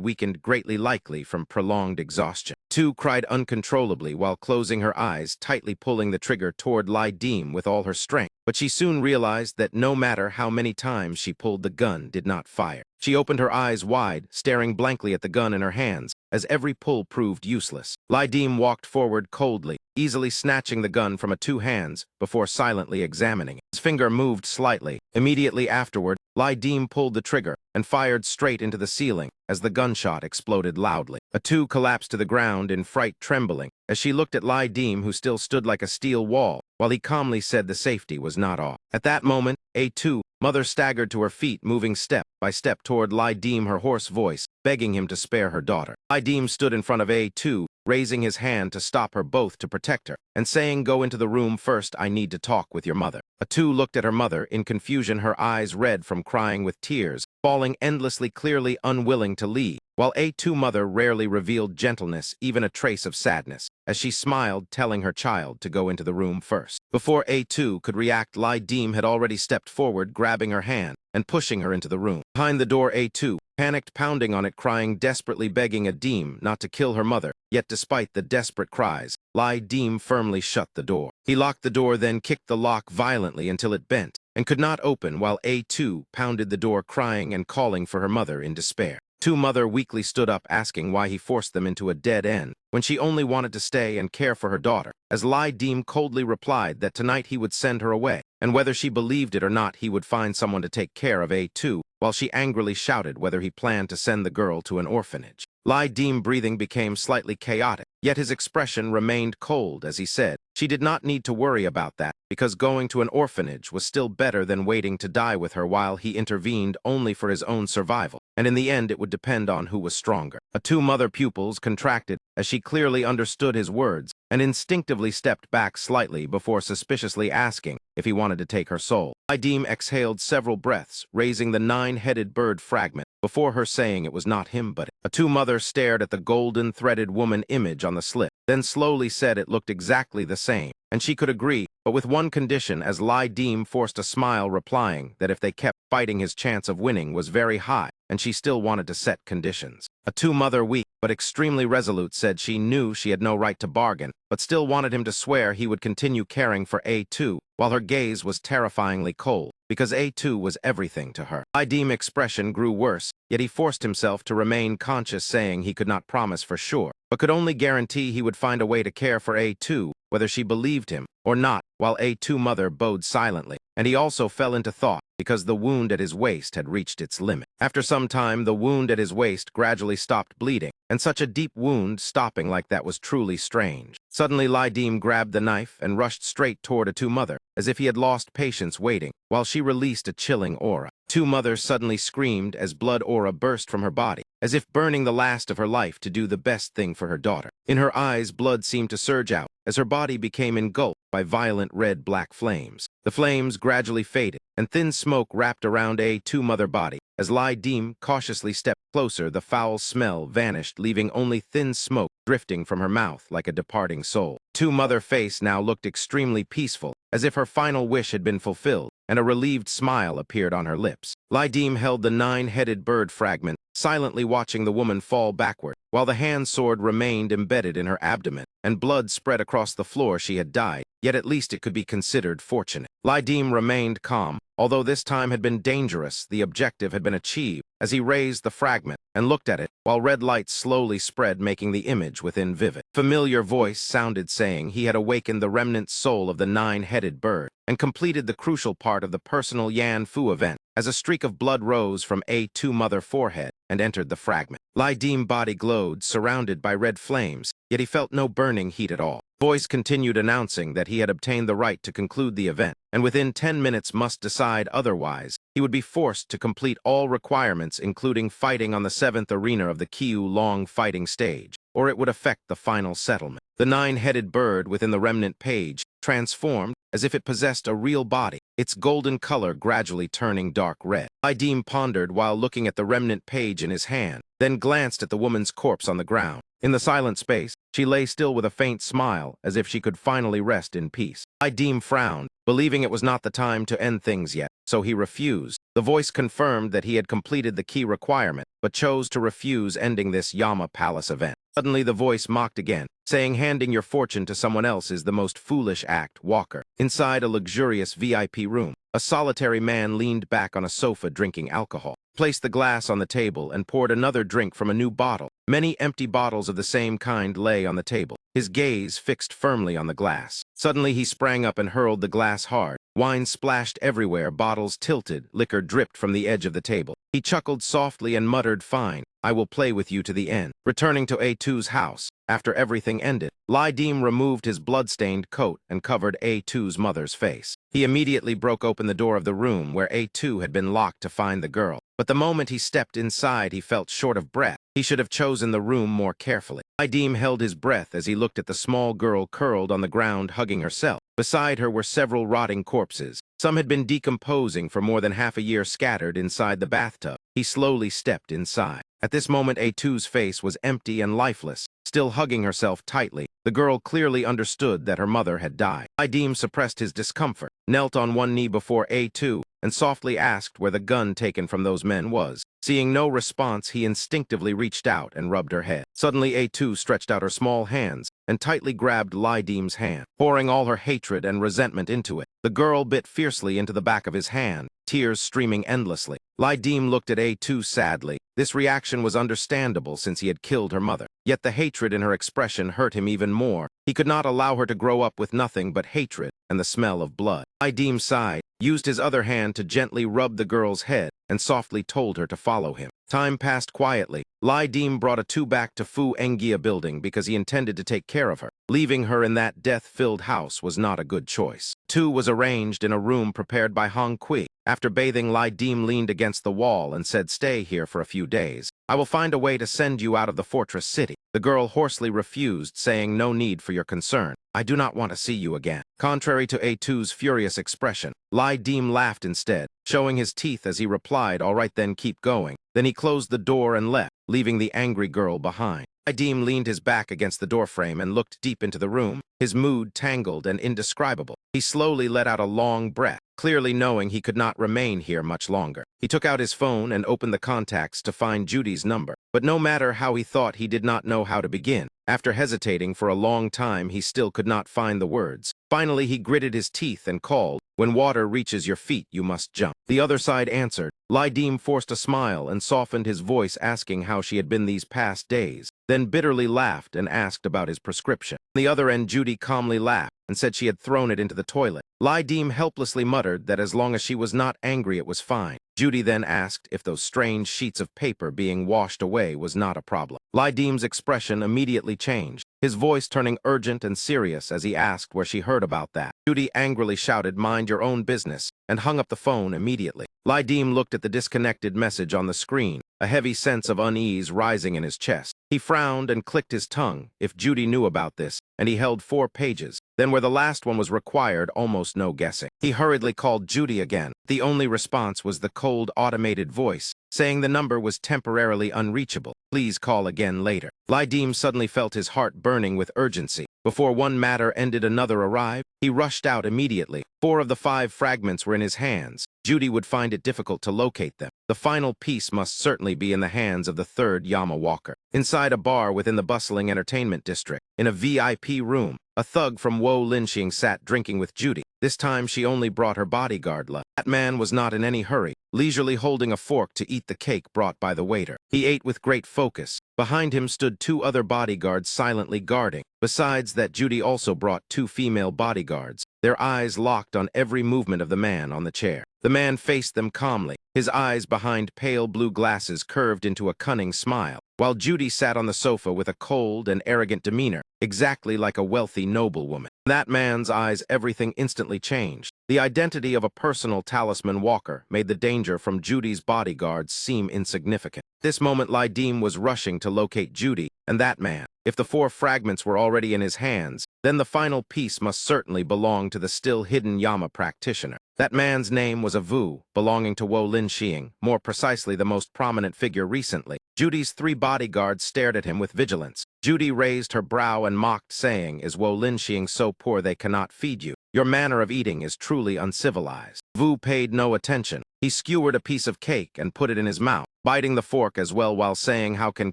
weakened greatly, likely from prolonged exhaustion. A2 cried uncontrollably while closing her eyes, tightly pulling the trigger toward Lai Dim with all her strength. But she soon realized that no matter how many times she pulled, the gun did not fire. She opened her eyes wide, staring blankly at the gun in her hands, as every pull proved useless. Lai Dim walked forward coldly, easily snatching the gun from A2's hands before silently examining it. His finger moved slightly. Immediately afterward, Lai Dim pulled the trigger and fired straight into the ceiling as the gunshot exploded loudly. A2 collapsed to the ground in fright, trembling, as she looked at Lai Dim, who still stood like a steel wall, while he calmly said the safety was not off. At that moment, A2 Mother staggered to her feet, moving step by step toward Lai Dim, her hoarse voice begging him to spare her daughter. Lai Dim stood in front of A2, raising his hand to stop her, both to protect her, and saying, "Go into the room first, I need to talk with your mother." A2 looked at her mother in confusion, her eyes red from crying, with tears falling endlessly, clearly unwilling to leave, while A2 Mother rarely revealed gentleness, even a trace of sadness, as she smiled, telling her child to go into the room first. Before A2 could react, Lai Dim had already stepped forward, grabbing her hand and pushing her into the room. Behind the door, A2 panicked, pounding on it, crying desperately, begging Dim not to kill her mother. Yet despite the desperate cries, Lai Dim firmly shut the door. He locked the door, then kicked the lock violently until it bent and could not open, while A2 pounded the door, crying and calling for her mother in despair. A2 Mother weakly stood up, asking why he forced them into a dead end when she only wanted to stay and care for her daughter, as Lai Dim coldly replied that tonight he would send her away, and whether she believed it or not, he would find someone to take care of A2, while she angrily shouted whether he planned to send the girl to an orphanage. Lai Dim breathing became slightly chaotic, yet his expression remained cold as he said she did not need to worry about that, because going to an orphanage was still better than waiting to die with her, while he intervened only for his own survival, and in the end it would depend on who was stronger. A2 Mother pupils contracted as she clearly understood his words and instinctively stepped back slightly before suspiciously asking if he wanted to take her soul. Idim exhaled several breaths, raising the nine-headed bird fragment, before her saying it was not him but it. A two-mother stared at the golden-threaded woman image on the slip, then slowly said it looked exactly the same, and she could agree, but with one condition, as Lai Dim forced a smile, replying that if they kept fighting his chance of winning was very high, and she still wanted to set conditions. A two-mother, weak but extremely resolute, said she knew she had no right to bargain, but still wanted him to swear he would continue caring for A2, while her gaze was terrifyingly cold, because A2 was everything to her. Idim's expression grew worse, yet he forced himself to remain conscious, saying he could not promise for sure, but could only guarantee he would find a way to care for A2, whether she believed him or not, while A2 mother bowed silently, and he also fell into thought, because the wound at his waist had reached its limit. After some time, the wound at his waist gradually stopped bleeding, and such a deep wound stopping like that was truly strange. Suddenly, Lai Dim grabbed the knife and rushed straight toward A2 mother, as if he had lost patience waiting, while she released a chilling aura. A2 mother suddenly screamed as blood aura burst from her body, as if burning the last of her life to do the best thing for her daughter. In her eyes, blood seemed to surge out, as her body became engulfed by violent red-black flames. The flames gradually faded, and thin smoke wrapped around A2 mother body. As Lai Dim cautiously stepped closer, the foul smell vanished, leaving only thin smoke drifting from her mouth like a departing soul. A2 mother face now looked extremely peaceful, as if her final wish had been fulfilled, and a relieved smile appeared on her lips. Lai Dim held the nine-headed bird fragment, silently watching the woman fall backward, while the hand sword remained embedded in her abdomen, and blood spread across the floor. She had died, yet at least it could be considered fortunate. Lai Dim remained calm. Although this time had been dangerous, the objective had been achieved, as he raised the fragment and looked at it, while red light slowly spread, making the image within vivid. Familiar voice sounded, saying he had awakened the remnant soul of the nine-headed bird, and completed the crucial part of the personal Yan Fu event, as a streak of blood rose from A2 mother forehead and entered the fragment. Lai Dim body glowed, surrounded by red flames, yet he felt no burning heat at all. Voice continued announcing that he had obtained the right to conclude the event, and within 10 minutes must decide otherwise. He would be forced to complete all requirements, including fighting on the 7th arena of the Kiu Long fighting stage, or it would affect the final settlement. The nine-headed bird within the remnant page transformed as if it possessed a real body, its golden color gradually turning dark red. Lai Dim pondered while looking at the remnant page in his hand, then glanced at the woman's corpse on the ground. In the silent space, she lay still with a faint smile, as if she could finally rest in peace. Lai Dim frowned, believing it was not the time to end things yet, so he refused. The voice confirmed that he had completed the key requirement, but chose to refuse ending this Yama Palace event. Suddenly the voice mocked again, saying handing your fortune to someone else is the most foolish act, Walker. Inside a luxurious VIP room, a solitary man leaned back on a sofa drinking alcohol, placed the glass on the table, and poured another drink from a new bottle. Many empty bottles of the same kind lay on the table, his gaze fixed firmly on the glass. Suddenly he sprang up and hurled the glass hard. Wine splashed everywhere, bottles tilted, liquor dripped from the edge of the table. He chuckled softly and muttered, "Fine, I will play with you to the end." Returning to A2's house, after everything ended, Lai Dim removed his blood-stained coat and covered A2's mother's face. He immediately broke open the door of the room where A2 had been locked to find the girl. But the moment he stepped inside, he felt short of breath. He should have chosen the room more carefully. Lai Dim held his breath as he looked at the small girl curled on the ground hugging herself. Beside her were several rotting corpses. Some had been decomposing for more than half a year, scattered inside the bathtub. He slowly stepped inside. At this moment, A2's face was empty and lifeless, still hugging herself tightly. The girl clearly understood that her mother had died. Lai Dim suppressed his discomfort, knelt on one knee before A2, and softly asked where the gun taken from those men was. Seeing no response, he instinctively reached out and rubbed her head. Suddenly, A2 stretched out her small hands and tightly grabbed Lai Dim's hand, pouring all her hatred and resentment into it. The girl bit fiercely into the back of his hand, tears streaming endlessly. Lai Dim looked at A2 sadly. This reaction was understandable since he had killed her mother. Yet the hatred in her expression hurt him even more. He could not allow her to grow up with nothing but hatred and the smell of blood. Lai Dim sighed, used his other hand to gently rub the girl's head, and softly told her to follow him. Time passed quietly. Lai Dim brought A2 back to Fu Engia building because he intended to take care of her. Leaving her in that death-filled house was not a good choice. A2 was arranged in a room prepared by Hong Kui, After bathing, Lai Dim leaned against the wall and said, "Stay here for a few days. I will find a way to send you out of the fortress city." The girl hoarsely refused, saying, "No need for your concern. I do not want to see you again." Contrary to A2's furious expression, Lai Dim laughed instead, showing his teeth as he replied, "All right then, keep going." Then he closed the door and left, leaving the angry girl behind. Lai Dim leaned his back against the doorframe and looked deep into the room, his mood tangled and indescribable. He slowly let out a long breath, clearly knowing he could not remain here much longer. He took out his phone and opened the contacts to find Judy's number. But no matter how he thought, he did not know how to begin. After hesitating for a long time, he still could not find the words. Finally, he gritted his teeth and called, "When water reaches your feet, you must jump." The other side answered. Lai Dim forced a smile and softened his voice, asking how she had been these past days, then bitterly laughed and asked about his prescription. On the other end, Judy calmly laughed and said she had thrown it into the toilet. Lai Dim helplessly muttered that as long as she was not angry, it was fine. Judy then asked if those strange sheets of paper being washed away was not a problem. Lai Dim's expression immediately changed, his voice turning urgent and serious as he asked where she heard about that. Judy angrily shouted, "Mind your own business," and hung up the phone immediately. Lai Dim looked at the disconnected message on the screen, a heavy sense of unease rising in his chest. He frowned and clicked his tongue. If Judy knew about this, and he held 4 pages, then where the last one was required, almost no guessing. He hurriedly called Judy again. The only response was the cold, automated voice, saying the number was temporarily unreachable. Please call again later. Lai Dim suddenly felt his heart burning with urgency. Before one matter ended, another arrived. He rushed out immediately. 4 of the 5 fragments were in his hands. Judy would find it difficult to locate them. The final piece must certainly be in the hands of the 3rd Yama Walker. Inside a bar within the bustling entertainment district, in a VIP room, a thug from Wo Linxing sat drinking with Judy. This time she only brought her bodyguard. That man was not in any hurry, leisurely holding a fork to eat the cake brought by the waiter. He ate with great focus. Behind him stood 2 other bodyguards silently guarding. Besides that, Judy also brought 2 female bodyguards, their eyes locked on every movement of the man on the chair. The man faced them calmly, his eyes behind pale blue glasses curved into a cunning smile, while Judy sat on the sofa with a cold and arrogant demeanor, exactly like a wealthy noblewoman. In that man's eyes, everything instantly changed. The identity of a personal talisman walker made the danger from Judy's bodyguards seem insignificant. This moment, Lai Dim was rushing to locate Judy and that man. If the 4 fragments were already in his hands, then the final piece must certainly belong to the still-hidden Yama practitioner. That man's name was a Vu, belonging to Wo Linxing, more precisely the most prominent figure recently. Judy's 3 bodyguards stared at him with vigilance. Judy raised her brow and mocked, saying, "Is Wo Linxing so poor they cannot feed you? Your manner of eating is truly uncivilized." Vu paid no attention. He skewered a piece of cake and put it in his mouth, biting the fork as well while saying, "How can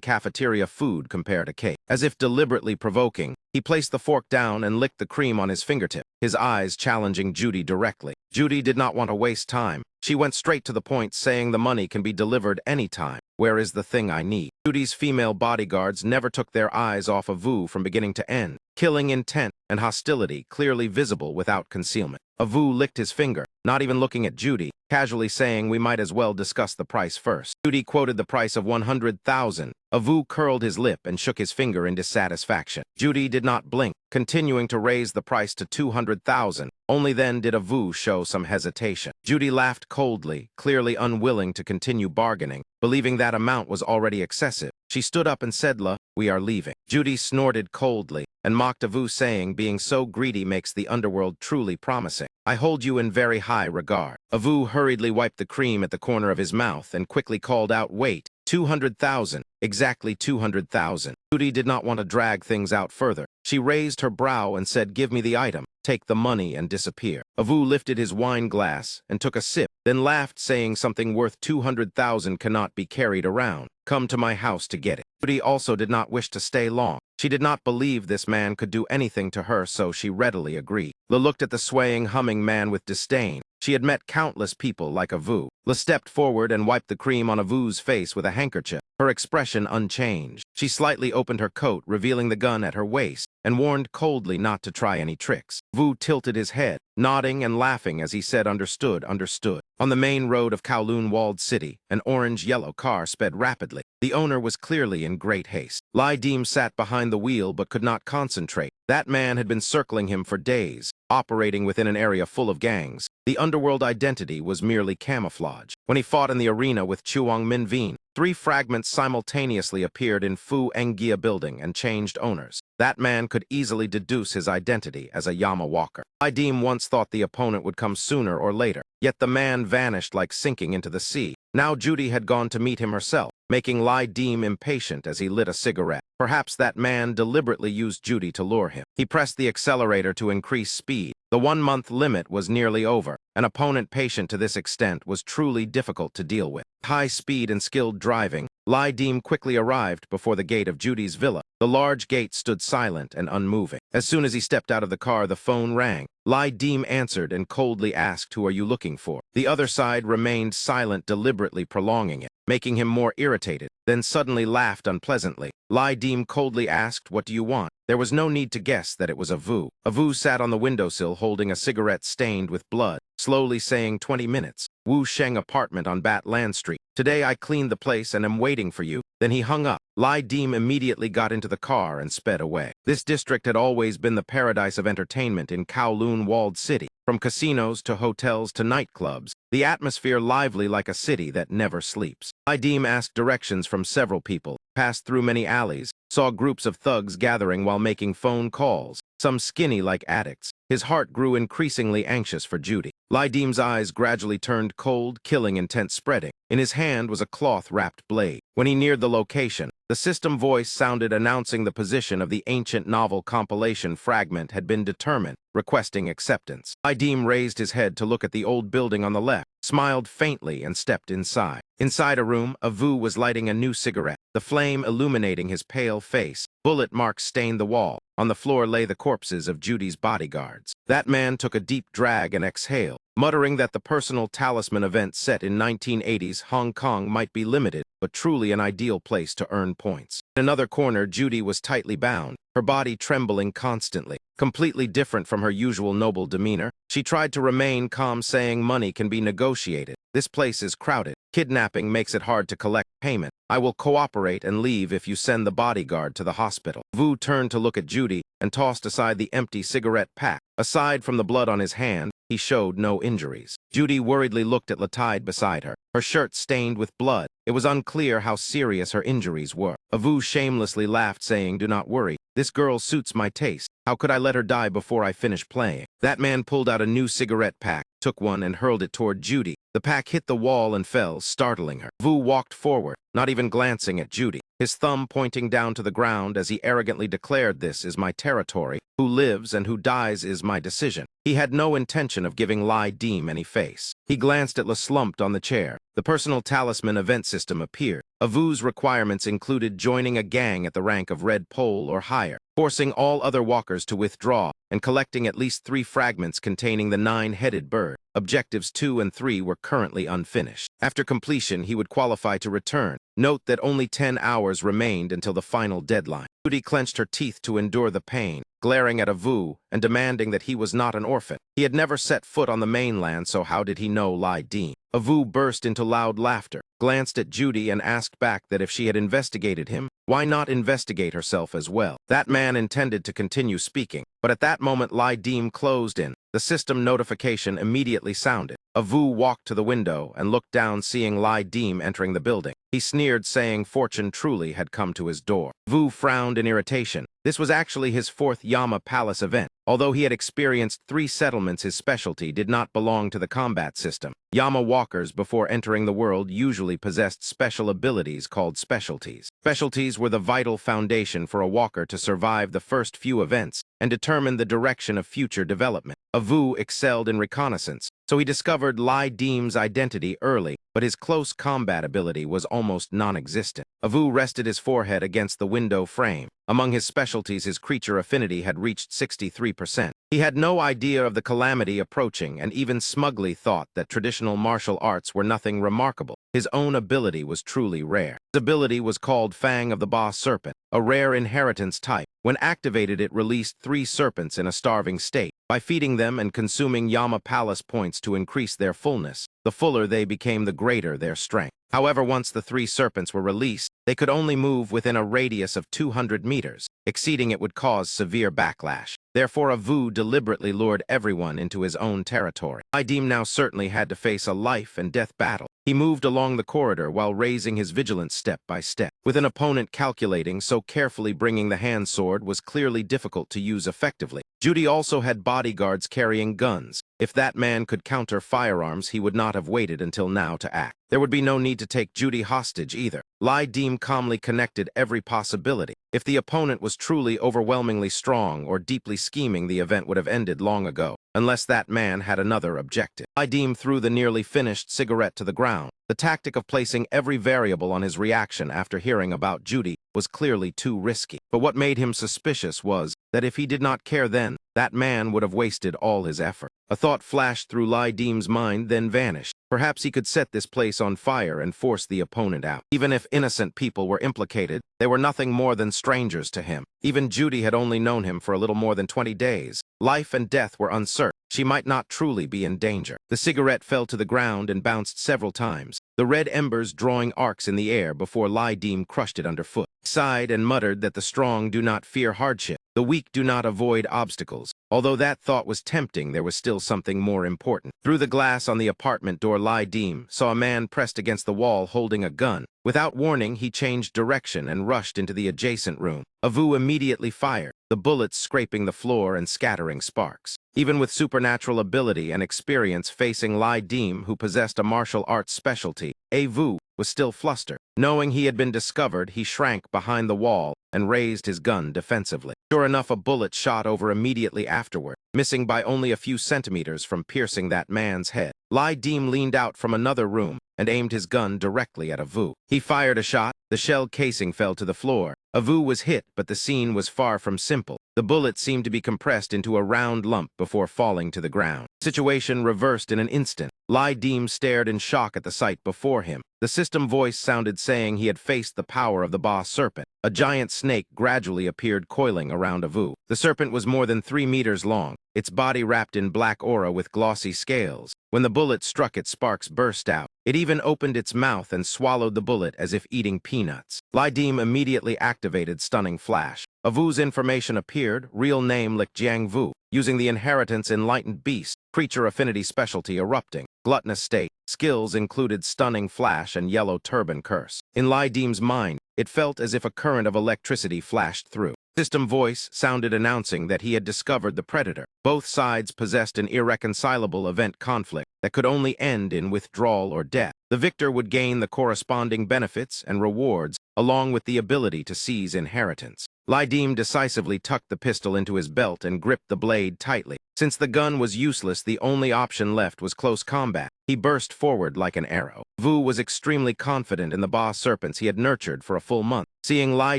cafeteria food compare to cake?" As if deliberately provoking, he placed the fork down and licked the cream on his fingertip, his eyes challenging Judy directly. Judy did not want to waste time. She went straight to the point, saying, "The money can be delivered anytime. Where is the thing I need?" Judy's female bodyguards never took their eyes off of Vu from beginning to end, killing intent and hostility clearly visible without concealment. Vu licked his finger, not even looking at Judy, casually saying, "We might as well discuss the price first." Judy quoted the price of 100,000. Vu curled his lip and shook his finger in dissatisfaction. Judy did not blink, continuing to raise the price to 200,000. Only then did Vu show some hesitation. Judy laughed coldly, clearly unwilling to continue bargaining, believing that amount was already excessive. She stood up and said, "We are leaving." Judy snorted coldly and mocked Vu, saying, "Being so greedy makes the underworld truly promising. I hold you in very high regard." Vu hurriedly wiped the cream at the corner of his mouth and quickly called out, "Wait, 200,000, exactly 200,000. Judy did not want to drag things out further. She raised her brow and said, "Give me the item, take the money and disappear." Vu lifted his wine glass and took a sip, then laughed, saying, "Something worth 200,000 cannot be carried around. Come to my house to get it." Judy also did not wish to stay long. She did not believe this man could do anything to her, so she readily agreed. La looked at the swaying, humming man with disdain. She had met countless people like Vu. La stepped forward and wiped the cream on Vu's face with a handkerchief, her expression unchanged. She slightly opened her coat, revealing the gun at her waist, and warned coldly not to try any tricks. Vu tilted his head, nodding and laughing as he said, "Understood, understood." On the main road of Kowloon walled city, an orange-yellow car sped rapidly. The owner was clearly in great haste. Lai Dim sat behind the wheel but could not concentrate. That man had been circling him for days, operating within an area full of gangs. The underworld identity was merely camouflage. When he fought in the arena with Chuang Minveen, 3 fragments simultaneously appeared in Fu Engia building and changed owners. That man could easily deduce his identity as a Yama walker. Lai Dim once thought the opponent would come sooner or later, yet the man vanished like sinking into the sea. Now Judy had gone to meet him herself, making Lai Dim impatient as he lit a cigarette. Perhaps that man deliberately used Judy to lure him. He pressed the accelerator to increase speed. The 1-month limit was nearly over. An opponent patient to this extent was truly difficult to deal with. High speed and skilled driving, Lai Dim quickly arrived before the gate of Judy's villa. The large gate stood silent and unmoving. As soon as he stepped out of the car, the phone rang. Lai Dim answered and coldly asked, "Who are you looking for?" The other side remained silent, deliberately prolonging it, making him more irritated, then suddenly laughed unpleasantly. Lai Dim coldly asked, "What do you want?" There was no need to guess that it was Avu. Avu sat on the windowsill holding a cigarette stained with blood, slowly saying, 20 minutes. Wu Sheng apartment on Bat Land Street. Today I cleaned the place and am waiting for you. Then he hung up. Lai Dim immediately got into the car and sped away. This district had always been the paradise of entertainment in Kowloon walled city. From casinos to hotels to nightclubs, the atmosphere lively like a city that never sleeps. Lai Dim asked directions from several people, passed through many alleys, saw groups of thugs gathering while making phone calls, some skinny like addicts. His heart grew increasingly anxious for Judy. Lai Dim's eyes gradually turned cold, killing intent spreading. In his hand was a cloth-wrapped blade. When he neared the location, the system voice sounded announcing the position of the ancient novel compilation fragment had been determined, requesting acceptance. Lai Dim raised his head to look at the old building on the left, smiled faintly and stepped inside. Inside a room, Avu was lighting a new cigarette, the flame illuminating his pale face. Bullet marks stained the wall. On the floor lay the corpses of Judy's bodyguards. That man took a deep drag and exhaled, muttering that the personal talisman event set in 1980s Hong Kong might be limited, but truly an ideal place to earn points. In another corner, Judy was tightly bound, her body trembling constantly. Completely different from her usual noble demeanor, she tried to remain calm, saying money can be negotiated. This place is crowded. Kidnapping makes it hard to collect payment. I will cooperate and leave if you send the bodyguard to the hospital. Vu turned to look at Judy and tossed aside the empty cigarette pack. Aside from the blood on his hand, he showed no injuries. Judy worriedly looked at Latide beside her, her shirt stained with blood. It was unclear how serious her injuries were. Avu shamelessly laughed, saying, "Do not worry. This girl suits my taste. How could I let her die before I finish playing?" That man pulled out a new cigarette pack, took one and hurled it toward Judy. The pack hit the wall and fell, startling her. Vu walked forward, not even glancing at Judy, his thumb pointing down to the ground as he arrogantly declared, "This is my territory. Who lives and who dies is my decision." He had no intention of giving Lai Dim any face. He glanced at La slumped on the chair. The personal talisman event system appeared. Avu's requirements included joining a gang at the rank of Red Pole or higher, forcing all other walkers to withdraw, and collecting at least 3 fragments containing the 9-headed bird. Objectives 2 and 3 were currently unfinished. After completion, he would qualify to return. Note that only 10 hours remained until the final deadline. Judy clenched her teeth to endure the pain, glaring at Avu and demanding that he was not an orphan. He had never set foot on the mainland, so how did he know Lai Dim? Avu burst into loud laughter, glanced at Judy and asked back that if she had investigated him, why not investigate herself as well? That man intended to continue speaking, but at that moment Lai Dim closed in. The system notification immediately sounded. Avu walked to the window and looked down, seeing Lai Dim entering the building. He sneered, saying fortune truly had come to his door. Vu frowned in irritation. This was actually his 4th Yama Palace event. Although he had experienced 3 settlements, his specialty did not belong to the combat system. Yama walkers, before entering the world, usually possessed special abilities called specialties. Specialties were the vital foundation for a walker to survive the first few events and determine the direction of future development. Avu excelled in reconnaissance, so he discovered Lai Dim's identity early, but his close combat ability was almost non-existent. Avu rested his forehead against the window frame. Among his specialties, his creature affinity had reached 63%. He had no idea of the calamity approaching and even smugly thought that traditional martial arts were nothing remarkable. His own ability was truly rare. His ability was called Fang of the Ba Serpent, a rare inheritance type. When activated, it released 3 serpents in a starving state. By feeding them and consuming Yama Palace points to increase their fullness, the fuller they became, the greater their strength. However, once the three serpents were released, they could only move within a radius of 200 meters. Exceeding it would cause severe backlash. Therefore, Avu deliberately lured everyone into his own territory. Idim now certainly had to face a life-and-death battle. He moved along the corridor while raising his vigilance step by step. With an opponent calculating, so carefully bringing the hand sword was clearly difficult to use effectively. Judy also had bodyguards carrying guns. If that man could counter firearms, he would not have waited until now to act. There would be no need to take Judy hostage either. Lai Dim calmly connected every possibility. If the opponent was truly overwhelmingly strong or deeply scheming, the event would have ended long ago, unless that man had another objective. Lai Dim threw the nearly finished cigarette to the ground. The tactic of placing every variable on his reaction after hearing about Judy was clearly too risky. But what made him suspicious was that if he did not care then, that man would have wasted all his effort. A thought flashed through Lai Dim's mind, then vanished. Perhaps he could set this place on fire and force the opponent out. Even if innocent people were implicated, they were nothing more than strangers to him. Even Judy had only known him for a little more than 20 days. Life and death were uncertain. She might not truly be in danger. The cigarette fell to the ground and bounced several times, the red embers drawing arcs in the air before Lai Dim crushed it underfoot. He sighed and muttered that the strong do not fear hardship. The weak do not avoid obstacles. Although that thought was tempting, there was still something more important. Through the glass on the apartment door, Lai Dim saw a man pressed against the wall holding a gun. Without warning, he changed direction and rushed into the adjacent room. Avu immediately fired, the bullets scraping the floor and scattering sparks. Even with supernatural ability and experience facing Lai Dim, who possessed a martial arts specialty, Avu was still flustered. Knowing he had been discovered, he shrank behind the wall and raised his gun defensively. Sure enough, a bullet shot over immediately afterward, missing by only a few centimeters from piercing that man's head. Lai Dim leaned out from another room and aimed his gun directly at Avu. He fired a shot. The shell casing fell to the floor. Avu was hit, but the scene was far from simple. The bullet seemed to be compressed into a round lump before falling to the ground. The situation reversed in an instant. Lai Dim stared in shock at the sight before him. The system voice sounded saying he had faced the power of the boss serpent. A giant snake gradually appeared coiling around Avu. The serpent was more than 3 meters long, its body wrapped in black aura with glossy scales. When the bullet struck it, sparks burst out. It even opened its mouth and swallowed the bullet as if eating peanuts. Lai Dim immediately activated Stunning Flash. Avu's information appeared, real name Lik Jiang Vu, using the inheritance Enlightened Beast, creature affinity specialty erupting, gluttonous state, skills included Stunning Flash and Yellow Turban Curse. In Lai Dim's mind, it felt as if a current of electricity flashed through. System voice sounded announcing that he had discovered the predator. Both sides possessed an irreconcilable event conflict that could only end in withdrawal or death. The victor would gain the corresponding benefits and rewards, along with the ability to seize inheritance. Lai Dim decisively tucked the pistol into his belt and gripped the blade tightly. Since the gun was useless, the only option left was close combat. He burst forward like an arrow. Vu was extremely confident in the boss serpents he had nurtured for a full month. Seeing Lai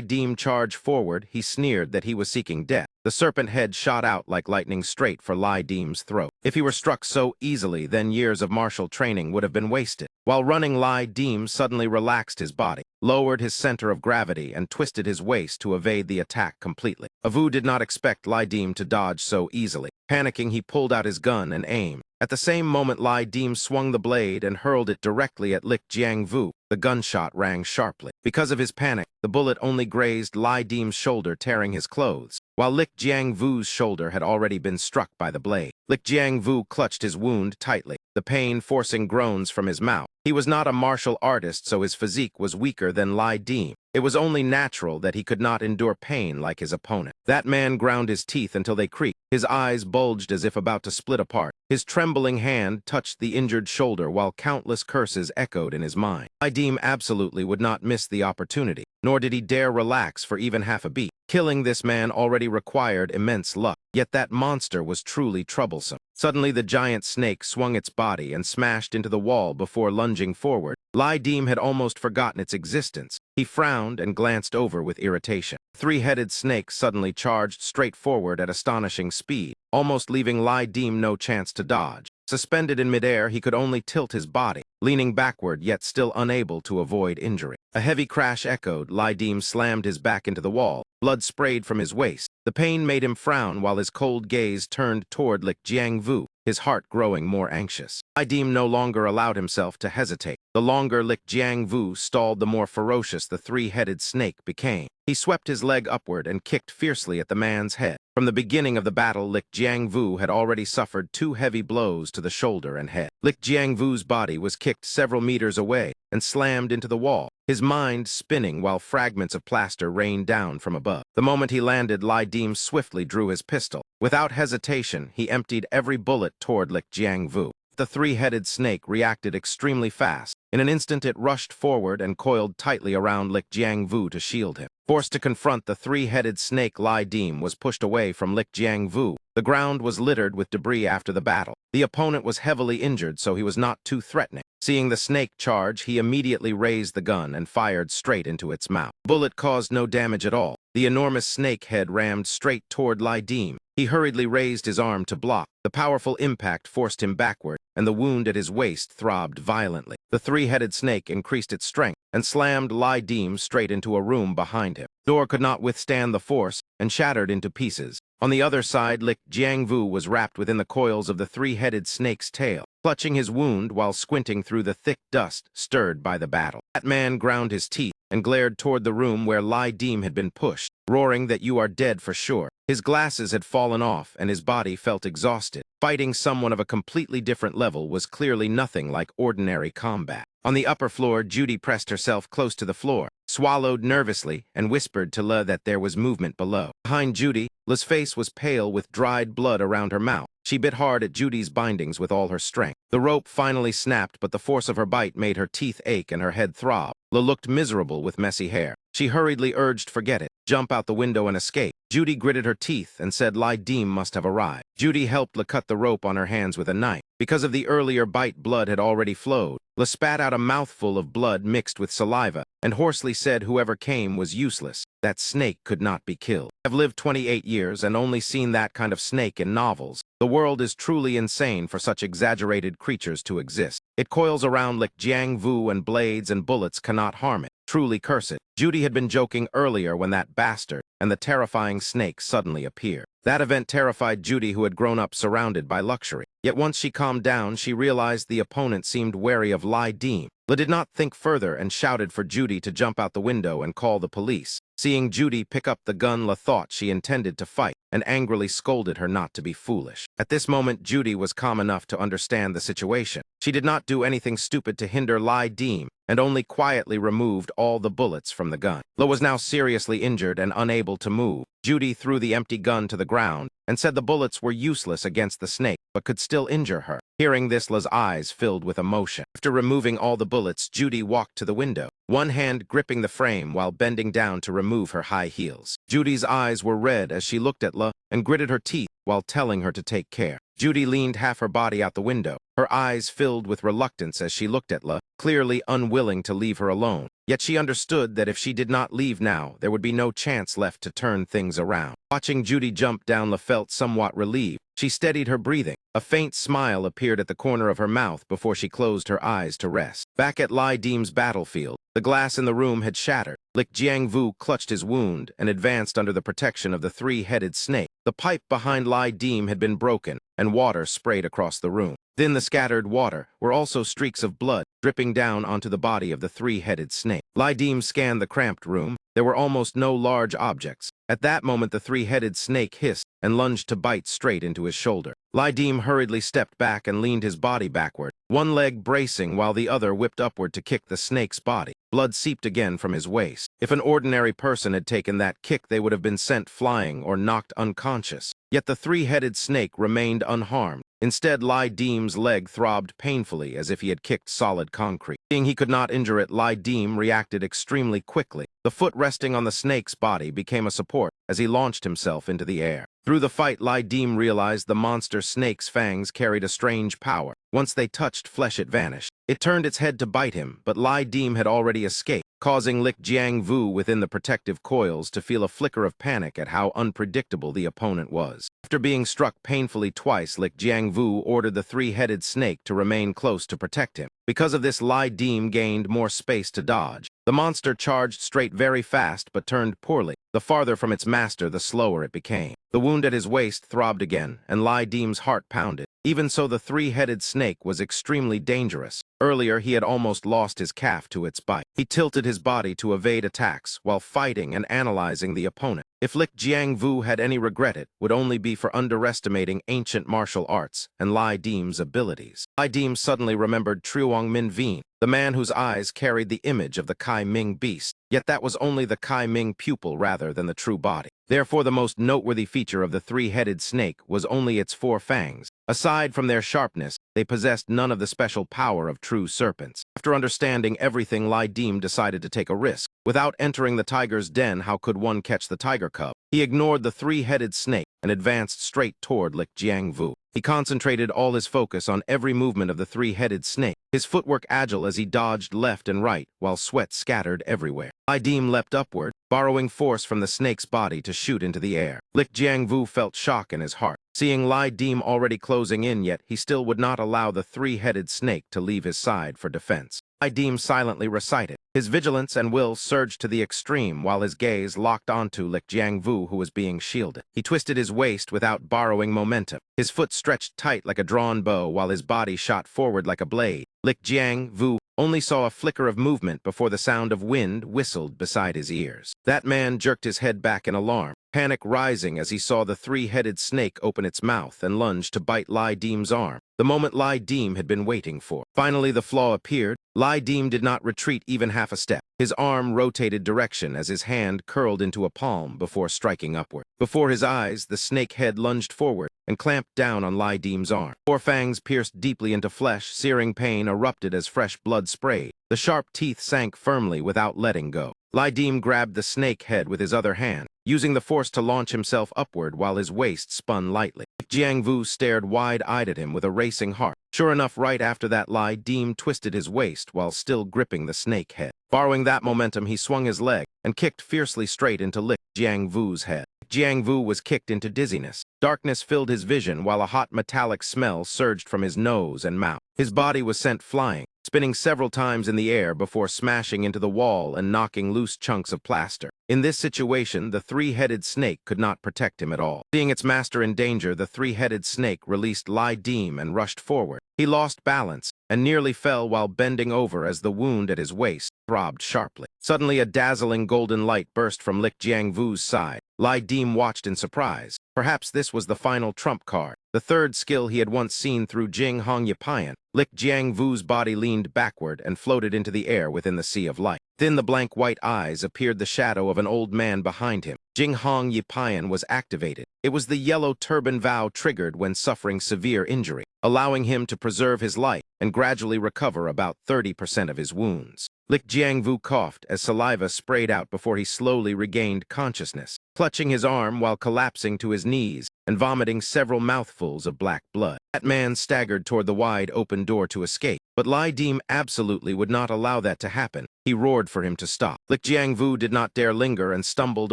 Dim charge forward, he sneered that he was seeking death. The serpent head shot out like lightning straight for Lai Dim's throat. If he were struck so easily, then years of martial training would have been wasted. While running, Lai Dim suddenly relaxed his body, lowered his center of gravity, and twisted his waist to evade the attack completely. Avu did not expect Lai Dim to dodge so easily. Panicking, he pulled out his gun and aimed. At the same moment, Lai Dim swung the blade and hurled it directly at Lik Jiang Vu. The gunshot rang sharply. Because of his panic, the bullet only grazed Lai Dim's shoulder, tearing his clothes, while Lik Jiang Vu's shoulder had already been struck by the blade. Lik Jiang Vu clutched his wound tightly, the pain forcing groans from his mouth. He was not a martial artist, so his physique was weaker than Lai Dim. It was only natural that he could not endure pain like his opponent. That man ground his teeth until they creaked. His eyes bulged as if about to split apart. His trembling hand touched the injured shoulder while countless curses echoed in his mind. Lai Dim absolutely would not miss the opportunity, nor did he dare relax for even half a beat. Killing this man already required immense luck, yet that monster was truly troublesome. Suddenly, the giant snake swung its body and smashed into the wall before lunging forward. Lai Dim had almost forgotten its existence. He frowned and glanced over with irritation. The three-headed snake suddenly charged straight forward at astonishing speed, almost leaving Lai Dim no chance to dodge. Suspended in midair, he could only tilt his body, leaning backward yet still unable to avoid injury. A heavy crash echoed. Lai Dim slammed his back into the wall. Blood sprayed from his waist. The pain made him frown while his cold gaze turned toward Lik Jiang Vu, his heart growing more anxious. Lai Dim no longer allowed himself to hesitate. The longer Lik Jiangvu stalled, the more ferocious the three-headed snake became. He swept his leg upward and kicked fiercely at the man's head. From the beginning of the battle, Lik Jiangvu had already suffered 2 heavy blows to the shoulder and head. Lik Jiangvu's body was kicked several meters away and slammed into the wall, his mind spinning while fragments of plaster rained down from above. The moment he landed, Lai Dim swiftly drew his pistol. Without hesitation, he emptied every bullet toward Lik Jiangvu. The three-headed snake reacted extremely fast. In an instant, it rushed forward and coiled tightly around Lik Jiangvu to shield him. Forced to confront the three-headed snake, Lai Dim was pushed away from Lik Jiangvu. The ground was littered with debris after the battle. The opponent was heavily injured, so he was not too threatening. Seeing the snake charge, he immediately raised the gun and fired straight into its mouth. The bullet caused no damage at all. The enormous snake head rammed straight toward Lai Dim. He hurriedly raised his arm to block. The powerful impact forced him backward, and the wound at his waist throbbed violently. The three-headed snake increased its strength and slammed Lai Dim straight into a room behind him. The door could not withstand the force and shattered into pieces. On the other side, Lik Jiangvu was wrapped within the coils of the three-headed snake's tail, clutching his wound while squinting through the thick dust stirred by the battle. That man ground his teeth and glared toward the room where Lai Dim had been pushed, roaring that you are dead for sure. His glasses had fallen off and his body felt exhausted. Fighting someone of a completely different level was clearly nothing like ordinary combat. On the upper floor, Judy pressed herself close to the floor, swallowed nervously, and whispered to Le that there was movement below. Behind Judy, Le's face was pale with dried blood around her mouth. She bit hard at Judy's bindings with all her strength. The rope finally snapped, but the force of her bite made her teeth ache and her head throb. Le looked miserable with messy hair. She hurriedly urged forget it, jump out the window and escape. Judy gritted her teeth and said Lai Dim must have arrived. Judy helped Le cut the rope on her hands with a knife. Because of the earlier bite, blood had already flowed. Le spat out a mouthful of blood mixed with saliva and hoarsely said whoever came was useless. That snake could not be killed. I've lived 28 years and only seen that kind of snake in novels. The world is truly insane for such exaggerated creatures to exist. It coils around Lik Jiangvu and blades and bullets cannot harm it. Truly cursed. Judy had been joking earlier when that bastard and the terrifying snake suddenly appeared. That event terrified Judy, who had grown up surrounded by luxury. Yet once she calmed down, she realized the opponent seemed wary of Lai Dim. Le did not think further and shouted for Judy to jump out the window and call the police. Seeing Judy pick up the gun, Le thought she intended to fight and angrily scolded her not to be foolish. At this moment, Judy was calm enough to understand the situation. She did not do anything stupid to hinder Lai Dim and only quietly removed all the bullets from the gun. Le was now seriously injured and unable to move. Judy threw the empty gun to the ground and said the bullets were useless against the snake, but could still injure her. Hearing this, Le's eyes filled with emotion. After removing all the bullets, Judy walked to the window, one hand gripping the frame while bending down to remove her high heels. Judy's eyes were red as she looked at Le and gritted her teeth while telling her to take care. Judy leaned half her body out the window, her eyes filled with reluctance as she looked at Le, clearly unwilling to leave her alone. Yet she understood that if she did not leave now, there would be no chance left to turn things around. Watching Judy jump down, Le felt somewhat relieved. She steadied her breathing. A faint smile appeared at the corner of her mouth before she closed her eyes to rest. Back at Lai Dim's battlefield, the glass in the room had shattered. Lik Jiangvu clutched his wound and advanced under the protection of the three-headed snake. The pipe behind Lai Dim had been broken, and water sprayed across the room. Within the scattered water were also streaks of blood dripping down onto the body of the three-headed snake. Lai Dim scanned the cramped room. There were almost no large objects. At that moment, the three-headed snake hissed and lunged to bite straight into his shoulder. Lai Dim hurriedly stepped back and leaned his body backward, one leg bracing while the other whipped upward to kick the snake's body. Blood seeped again from his waist. If an ordinary person had taken that kick, they would have been sent flying or knocked unconscious. Yet the three-headed snake remained unharmed. Instead, Lai Dim's leg throbbed painfully as if he had kicked solid concrete. Seeing he could not injure it, Lai Dim reacted extremely quickly. The foot resting on the snake's body became a support as he launched himself into the air. Through the fight, Lai Dim realized the monster snake's fangs carried a strange power. Once they touched flesh, it vanished. It turned its head to bite him, but Lai Dim had already escaped, causing Lik Jiangvu within the protective coils to feel a flicker of panic at how unpredictable the opponent was. After being struck painfully twice, Lik Jiangvu ordered the three-headed snake to remain close to protect him. Because of this, Lai Dim gained more space to dodge. The monster charged straight very fast but turned poorly. The farther from its master, the slower it became. The wound at his waist throbbed again, and Lai Dim's heart pounded. Even so, the three-headed snake was extremely dangerous. Earlier, he had almost lost his calf to its bite. He tilted his body to evade attacks while fighting and analyzing the opponent. If Lik Jiangvu had any regret, it would only be for underestimating ancient martial arts and Lai Dim's abilities. Lai Dim suddenly remembered Truong Min Veen, the man whose eyes carried the image of the Kai Ming beast. Yet that was only the Kai Ming pupil rather than the true body. Therefore, the most noteworthy feature of the three-headed snake was only its four fangs. Aside from their sharpness, they possessed none of the special power of true serpents. After understanding everything, Lai Dim decided to take a risk. Without entering the tiger's den, how could one catch the tiger cub? He ignored the three-headed snake and advanced straight toward Lik Jiangvu. He concentrated all his focus on every movement of the three-headed snake, his footwork agile as he dodged left and right, while sweat scattered everywhere. Lai Dim leapt upward, borrowing force from the snake's body to shoot into the air. Lik Jiangvu felt shock in his heart. Seeing Lai Dim already closing in, yet he still would not allow the three-headed snake to leave his side for defense. Lai Dim silently recited. His vigilance and will surged to the extreme while his gaze locked onto Lik Jiangvu, who was being shielded. He twisted his waist without borrowing momentum. His foot stretched tight like a drawn bow while his body shot forward like a blade. Lik Jiangvu only saw a flicker of movement before the sound of wind whistled beside his ears. That man jerked his head back in alarm, panic rising as he saw the three-headed snake open its mouth and lunge to bite Lai Dim's arm, the moment Lai Dim had been waiting for. Finally, the flaw appeared. Lai Dim did not retreat even half a step. His arm rotated direction as his hand curled into a palm before striking upward. Before his eyes, the snake head lunged forward and clamped down on Lai Dim's arm. Four fangs pierced deeply into flesh, searing pain erupted as fresh blood sprayed. The sharp teeth sank firmly without letting go. Lai Dim grabbed the snake head with his other hand, using the force to launch himself upward while his waist spun lightly. Jiangvu stared wide-eyed at him with a racing heart. Sure enough, right after that, Lai Dim twisted his waist while still gripping the snake head. Borrowing that momentum, he swung his leg and kicked fiercely straight into Lik Jiangvu's head. Jiangvu was kicked into dizziness. Darkness filled his vision while a hot metallic smell surged from his nose and mouth. His body was sent flying, spinning several times in the air before smashing into the wall and knocking loose chunks of plaster. In this situation, the three-headed snake could not protect him at all. Seeing its master in danger, the three-headed snake released Lai Dim and rushed forward. He lost balance and nearly fell while bending over as the wound at his waist throbbed sharply. Suddenly, a dazzling golden light burst from Lik Jiangvu's side. Lai Dim watched in surprise. Perhaps this was the final trump card, the third skill he had once seen through Jing Hong Yipayan. Lik Jiangvu's body leaned backward and floated into the air within the sea of light. Within the blank white eyes appeared the shadow of an old man behind him. Jing Hong Yipayan was activated. It was the yellow turban vow triggered when suffering severe injury, allowing him to preserve his life and gradually recover about 30% of his wounds. Lik Jiangvu coughed as saliva sprayed out before he slowly regained consciousness, clutching his arm while collapsing to his knees and vomiting several mouthfuls of black blood. That man staggered toward the wide-open door to escape, but Lai Dim absolutely would not allow that to happen. He roared for him to stop. Lik Jiangvu did not dare linger and stumbled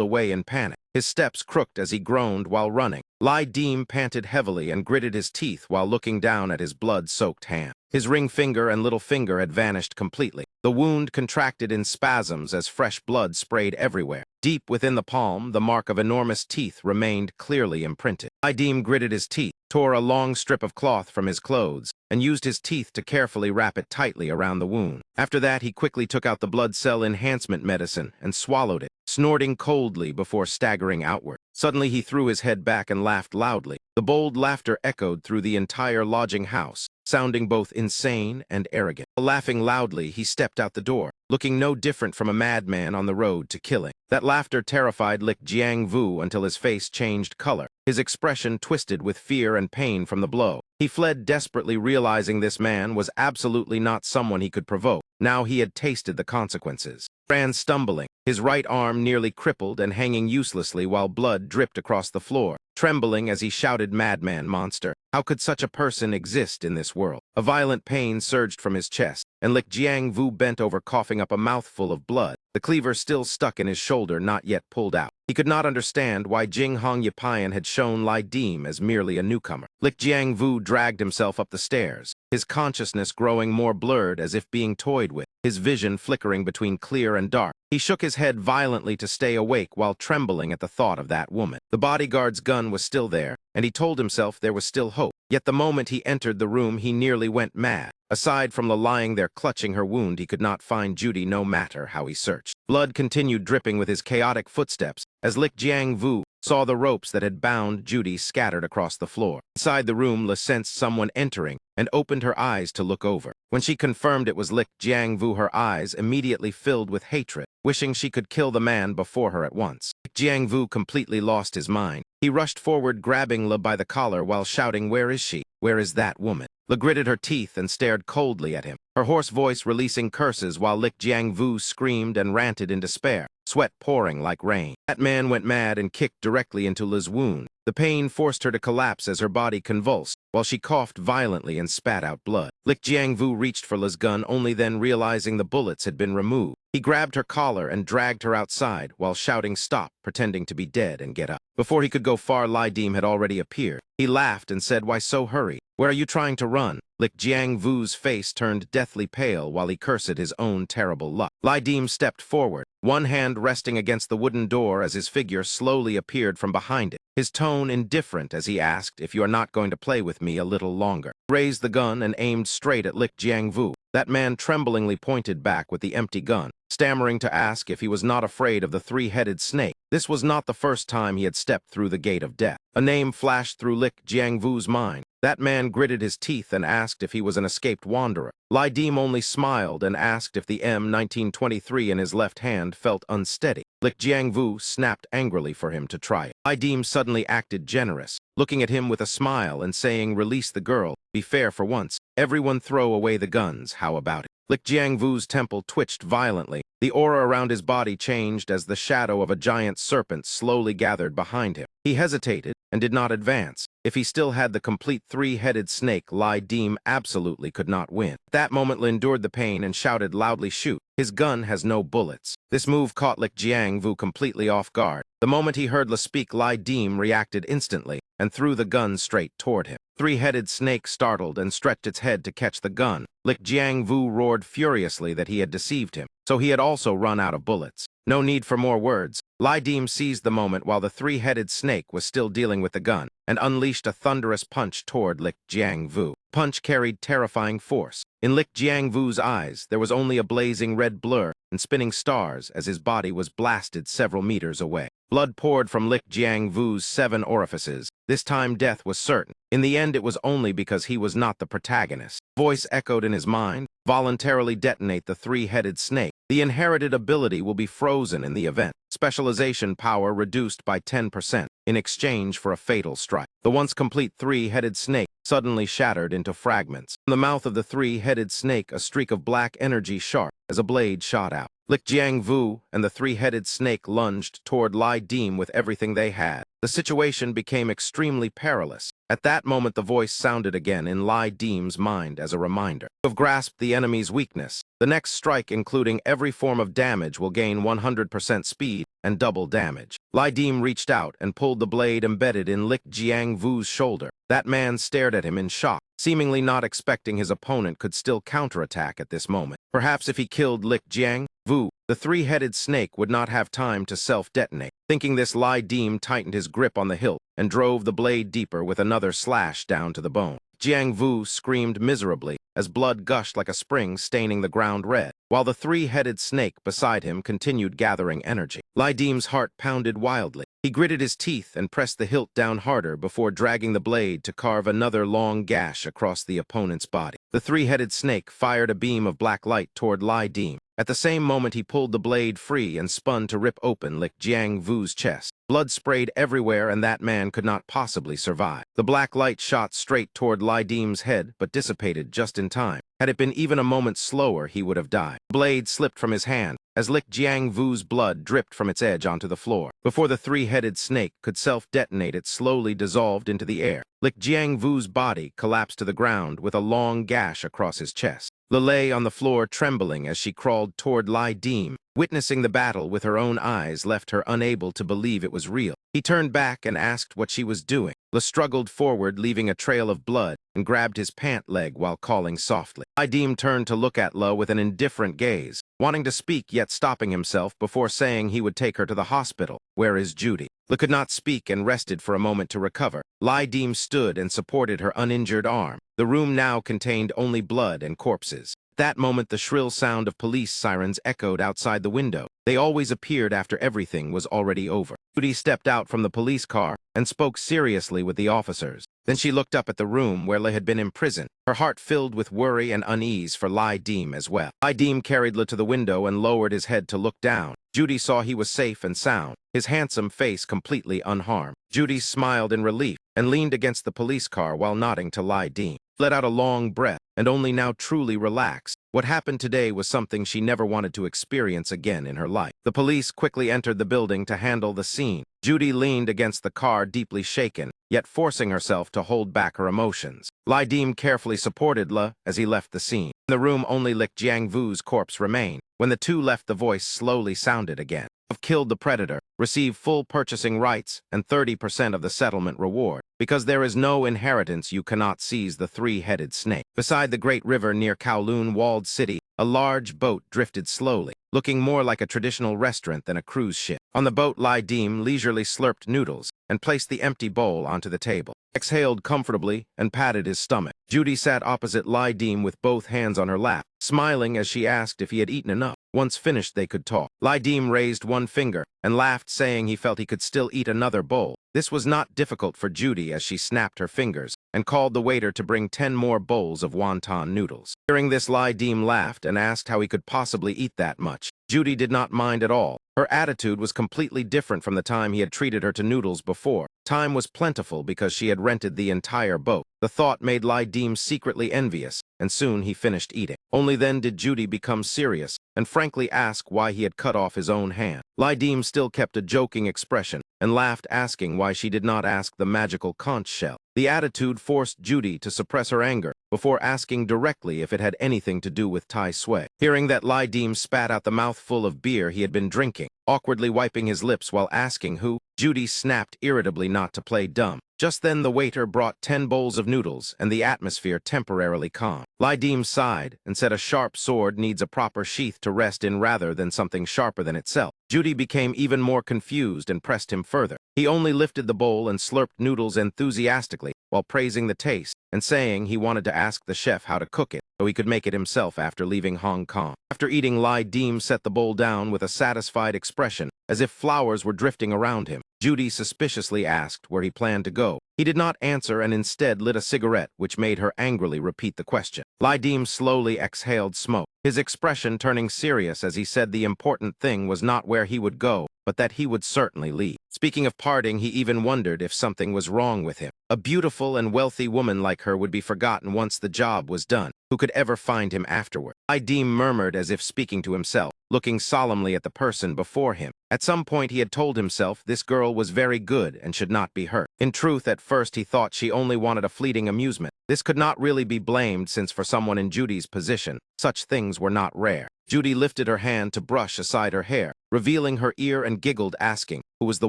away in panic. His steps crooked as he groaned while running. Lai Dim panted heavily and gritted his teeth while looking down at his blood-soaked hand. His ring finger and little finger had vanished completely. The wound contracted in spasms as fresh blood sprayed everywhere. Deep within the palm, the mark of enormous teeth remained clearly imprinted. Lai Dim gritted his teeth, tore a long strip of cloth from his clothes, and used his teeth to carefully wrap it tightly around the wound. After that, he quickly took out the blood cell enhancement medicine and swallowed it, snorting coldly before staggering outward. Suddenly, he threw his head back and laughed loudly. The bold laughter echoed through the entire lodging house, sounding both insane and arrogant. Laughing loudly, he stepped out the door, looking no different from a madman on the road to killing. That laughter terrified Lik Jiangvu until his face changed color. His expression twisted with fear and pain from the blow. He fled desperately, realizing this man was absolutely not someone he could provoke. Now he had tasted the consequences. Ran stumbling, his right arm nearly crippled and hanging uselessly while blood dripped across the floor, trembling as he shouted, "Madman, monster! How could such a person exist in this world?" A violent pain surged from his chest, and Lik Jiangvu bent over, coughing up a mouthful of blood, the cleaver still stuck in his shoulder, not yet pulled out. He could not understand why Jing Hong Yipayan had shown Lai Dim as merely a newcomer. Lik Jiangvu dragged himself up the stairs, his consciousness growing more blurred as if being toyed with, his vision flickering between clear and dark. He shook his head violently to stay awake while trembling at the thought of that woman. The bodyguard's gun was still there, and he told himself there was still hope. Yet the moment he entered the room, he nearly went mad. Aside from lying there clutching her wound, he could not find Judy no matter how he searched. Blood continued dripping with his chaotic footsteps as Lik Jiang-vu saw the ropes that had bound Judy scattered across the floor. Inside the room, Le sensed someone entering and opened her eyes to look over. When she confirmed it was Lik Jiang-vu, her eyes immediately filled with hatred, wishing she could kill the man before her at once. Lik Jiang-vu completely lost his mind. He rushed forward, grabbing Le by the collar while shouting, "Where is she? Where is that woman?" Le gritted her teeth and stared coldly at him, her hoarse voice releasing curses while Lik Jiang-vu screamed and ranted in despair, sweat pouring like rain. That man went mad and kicked directly into Le's wound. The pain forced her to collapse as her body convulsed, while she coughed violently and spat out blood. Lik Jiang-vu reached for Le's gun, only then realizing the bullets had been removed. He grabbed her collar and dragged her outside while shouting stop, pretending to be dead and get up. Before he could go far, Li Dim had already appeared. He laughed and said, "Why so hurry? Where are you trying to run?" Lik Jiang-vu's face turned deathly pale while he cursed his own terrible luck. Li Dim stepped forward, one hand resting against the wooden door as his figure slowly appeared from behind it, his tone indifferent as he asked, "If you are not going to play with me a little longer." He raised the gun and aimed straight at Lik Jiang-vu. That man tremblingly pointed back with the empty gun, stammering to ask if he was not afraid of the three-headed snake. This was not the first time he had stepped through the gate of death. A name flashed through Lik Jiang-vu's mind. That man gritted his teeth and asked if he was an escaped wanderer. Li Dim only smiled and asked if the M1923 in his left hand felt unsteady. Lik Jiang-vu snapped angrily for him to try it. Li Dim suddenly acted generous, looking at him with a smile and saying, "Release the girl. Be fair for once. Everyone throw away the guns. How about it?" Lik Jiang-vu's temple twitched violently. The aura around his body changed as the shadow of a giant serpent slowly gathered behind him. He hesitated and did not advance. If he still had the complete three-headed snake, Li Dim absolutely could not win. At that moment, Li endured the pain and shouted loudly, "Shoot! His gun has no bullets." This move caught Lik Jiang-vu completely off guard. The moment he heard Le speak, Li Dim reacted instantly and threw the gun straight toward him. Three-headed snake startled and stretched its head to catch the gun. Lik Jiang-vu roared furiously that he had deceived him, so he had also run out of bullets. No need for more words. Li Dim seized the moment while the three-headed snake was still dealing with the gun and unleashed a thunderous punch toward Lik Jiang-vu. Punch carried terrifying force. In Lik Jiang-vu's eyes, there was only a blazing red blur and spinning stars as his body was blasted several meters away. Blood poured from Lik Jiang-vu's 7 orifices. This time death was certain. In the end, it was only because he was not the protagonist. Voice echoed in his mind, "Voluntarily detonate the three-headed snake. The inherited ability will be frozen in the event. Specialization power reduced by 10% in exchange for a fatal strike." The once complete three-headed snake suddenly shattered into fragments. From the mouth of the three-headed snake, a streak of black energy sharp as a blade shot out. Lik Jiang-vu and the three-headed snake lunged toward Li Dim with everything they had. The situation became extremely perilous. At that moment, the voice sounded again in Li Dim's mind as a reminder. "You have grasped the enemy's weakness. The next strike, including every form of damage, will gain 100% speed and double damage." Li Dim reached out and pulled the blade embedded in Lik Jiang-vu's shoulder. That man stared at him in shock, seemingly not expecting his opponent could still counterattack at this moment. Perhaps if he killed Lik Jiang-vu, the three-headed snake would not have time to self-detonate. Thinking this, Li Dim tightened his grip on the hilt and drove the blade deeper with another slash down to the bone. Jiang-vu screamed miserably as blood gushed like a spring, staining the ground red, while the three-headed snake beside him continued gathering energy. Li Dim's heart pounded wildly. He gritted his teeth and pressed the hilt down harder before dragging the blade to carve another long gash across the opponent's body. The three-headed snake fired a beam of black light toward Li Dim. At the same moment, he pulled the blade free and spun to rip open Lik Jiang-vu's chest. Blood sprayed everywhere, and that man could not possibly survive. The black light shot straight toward Li Dim's head, but dissipated just in time. Had it been even a moment slower, he would have died. The blade slipped from his hand as Lik Jiang-vu's blood dripped from its edge onto the floor. Before the three-headed snake could self-detonate, it slowly dissolved into the air. Lik Jiang-vu's body collapsed to the ground with a long gash across his chest. Le lay on the floor trembling as she crawled toward Li Dim. Witnessing the battle with her own eyes left her unable to believe it was real. He turned back and asked what she was doing. Le struggled forward, leaving a trail of blood, and grabbed his pant leg while calling softly. Li Dim turned to look at Le with an indifferent gaze, wanting to speak yet stopping himself before saying he would take her to the hospital. "Where is Judy?" Le could not speak and rested for a moment to recover. Lai Dim stood and supported her uninjured arm. The room now contained only blood and corpses. At that moment, the shrill sound of police sirens echoed outside the window. They always appeared after everything was already over. Judy stepped out from the police car and spoke seriously with the officers. Then she looked up at the room where Le had been imprisoned, her heart filled with worry and unease for Lai Dim as well. Lai Dim carried Le to the window and lowered his head to look down. Judy saw he was safe and sound, his handsome face completely unharmed. Judy smiled in relief and leaned against the police car while nodding to Lai Dim. Let out a long breath and only now truly relaxed. What happened today was something she never wanted to experience again in her life. The police quickly entered the building to handle the scene. Judy leaned against the car, deeply shaken, yet forcing herself to hold back her emotions. Lai Dim carefully supported Le as he left the scene. In the room, only Lik Jiang Vu's corpse remained. When the two left, the voice slowly sounded again. Have killed the predator, receive full purchasing rights and 30% of the settlement reward. Because there is no inheritance, you cannot seize the three-headed snake. Beside the great river near Kowloon walled city, a large boat drifted slowly, looking more like a traditional restaurant than a cruise ship. On the boat, Lai Dim leisurely slurped noodles and placed the empty bowl onto the table. Exhaled comfortably and patted his stomach. Judy sat opposite Lai Dim with both hands on her lap, smiling as she asked if he had eaten enough. Once finished, they could talk. Lai Dim raised one finger and laughed, saying he felt he could still eat another bowl. This was not difficult for Judy as she snapped her fingers and called the waiter to bring 10 more bowls of wonton noodles. Hearing this, Lai Dim laughed and asked how he could possibly eat that much. Judy did not mind at all. Her attitude was completely different from the time he had treated her to noodles before. Time was plentiful because she had rented the entire boat. The thought made Lai Dim secretly envious, and soon he finished eating. Only then did Judy become serious and frankly ask why he had cut off his own hand. Lai Dim still kept a joking expression and laughed, asking why she did not ask the magical conch shell. The attitude forced Judy to suppress her anger before asking directly if it had anything to do with Tai Sui. Hearing that, Lai Dim spat out the mouthful of beer he had been drinking, awkwardly wiping his lips while asking who. Judy snapped irritably not to play dumb. Just then the waiter brought 10 bowls of noodles and the atmosphere temporarily calmed. Lai Dim sighed and said a sharp sword needs a proper sheath to rest in rather than something sharper than itself. Judy became even more confused and pressed him further. He only lifted the bowl and slurped noodles enthusiastically while praising the taste and saying he wanted to ask the chef how to cook it so he could make it himself after leaving Hong Kong. After eating, Lai Dim set the bowl down with a satisfied expression, as if flowers were drifting around him. Judy suspiciously asked where he planned to go. He did not answer and instead lit a cigarette, which made her angrily repeat the question. Lai Dim slowly exhaled smoke, his expression turning serious as he said the important thing was not where he would go, but that he would certainly leave. Speaking of parting, he even wondered if something was wrong with him. A beautiful and wealthy woman like her would be forgotten once the job was done. Who could ever find him afterward? Lai Dim murmured as if speaking to himself, looking solemnly at the person before him. At some point he had told himself this girl was very good and should not be hurt. In truth, at first he thought she only wanted a fleeting amusement. This could not really be blamed, since for someone in Judy's position, such things were not rare. Judy lifted her hand to brush aside her hair, revealing her ear, and giggled, asking who was the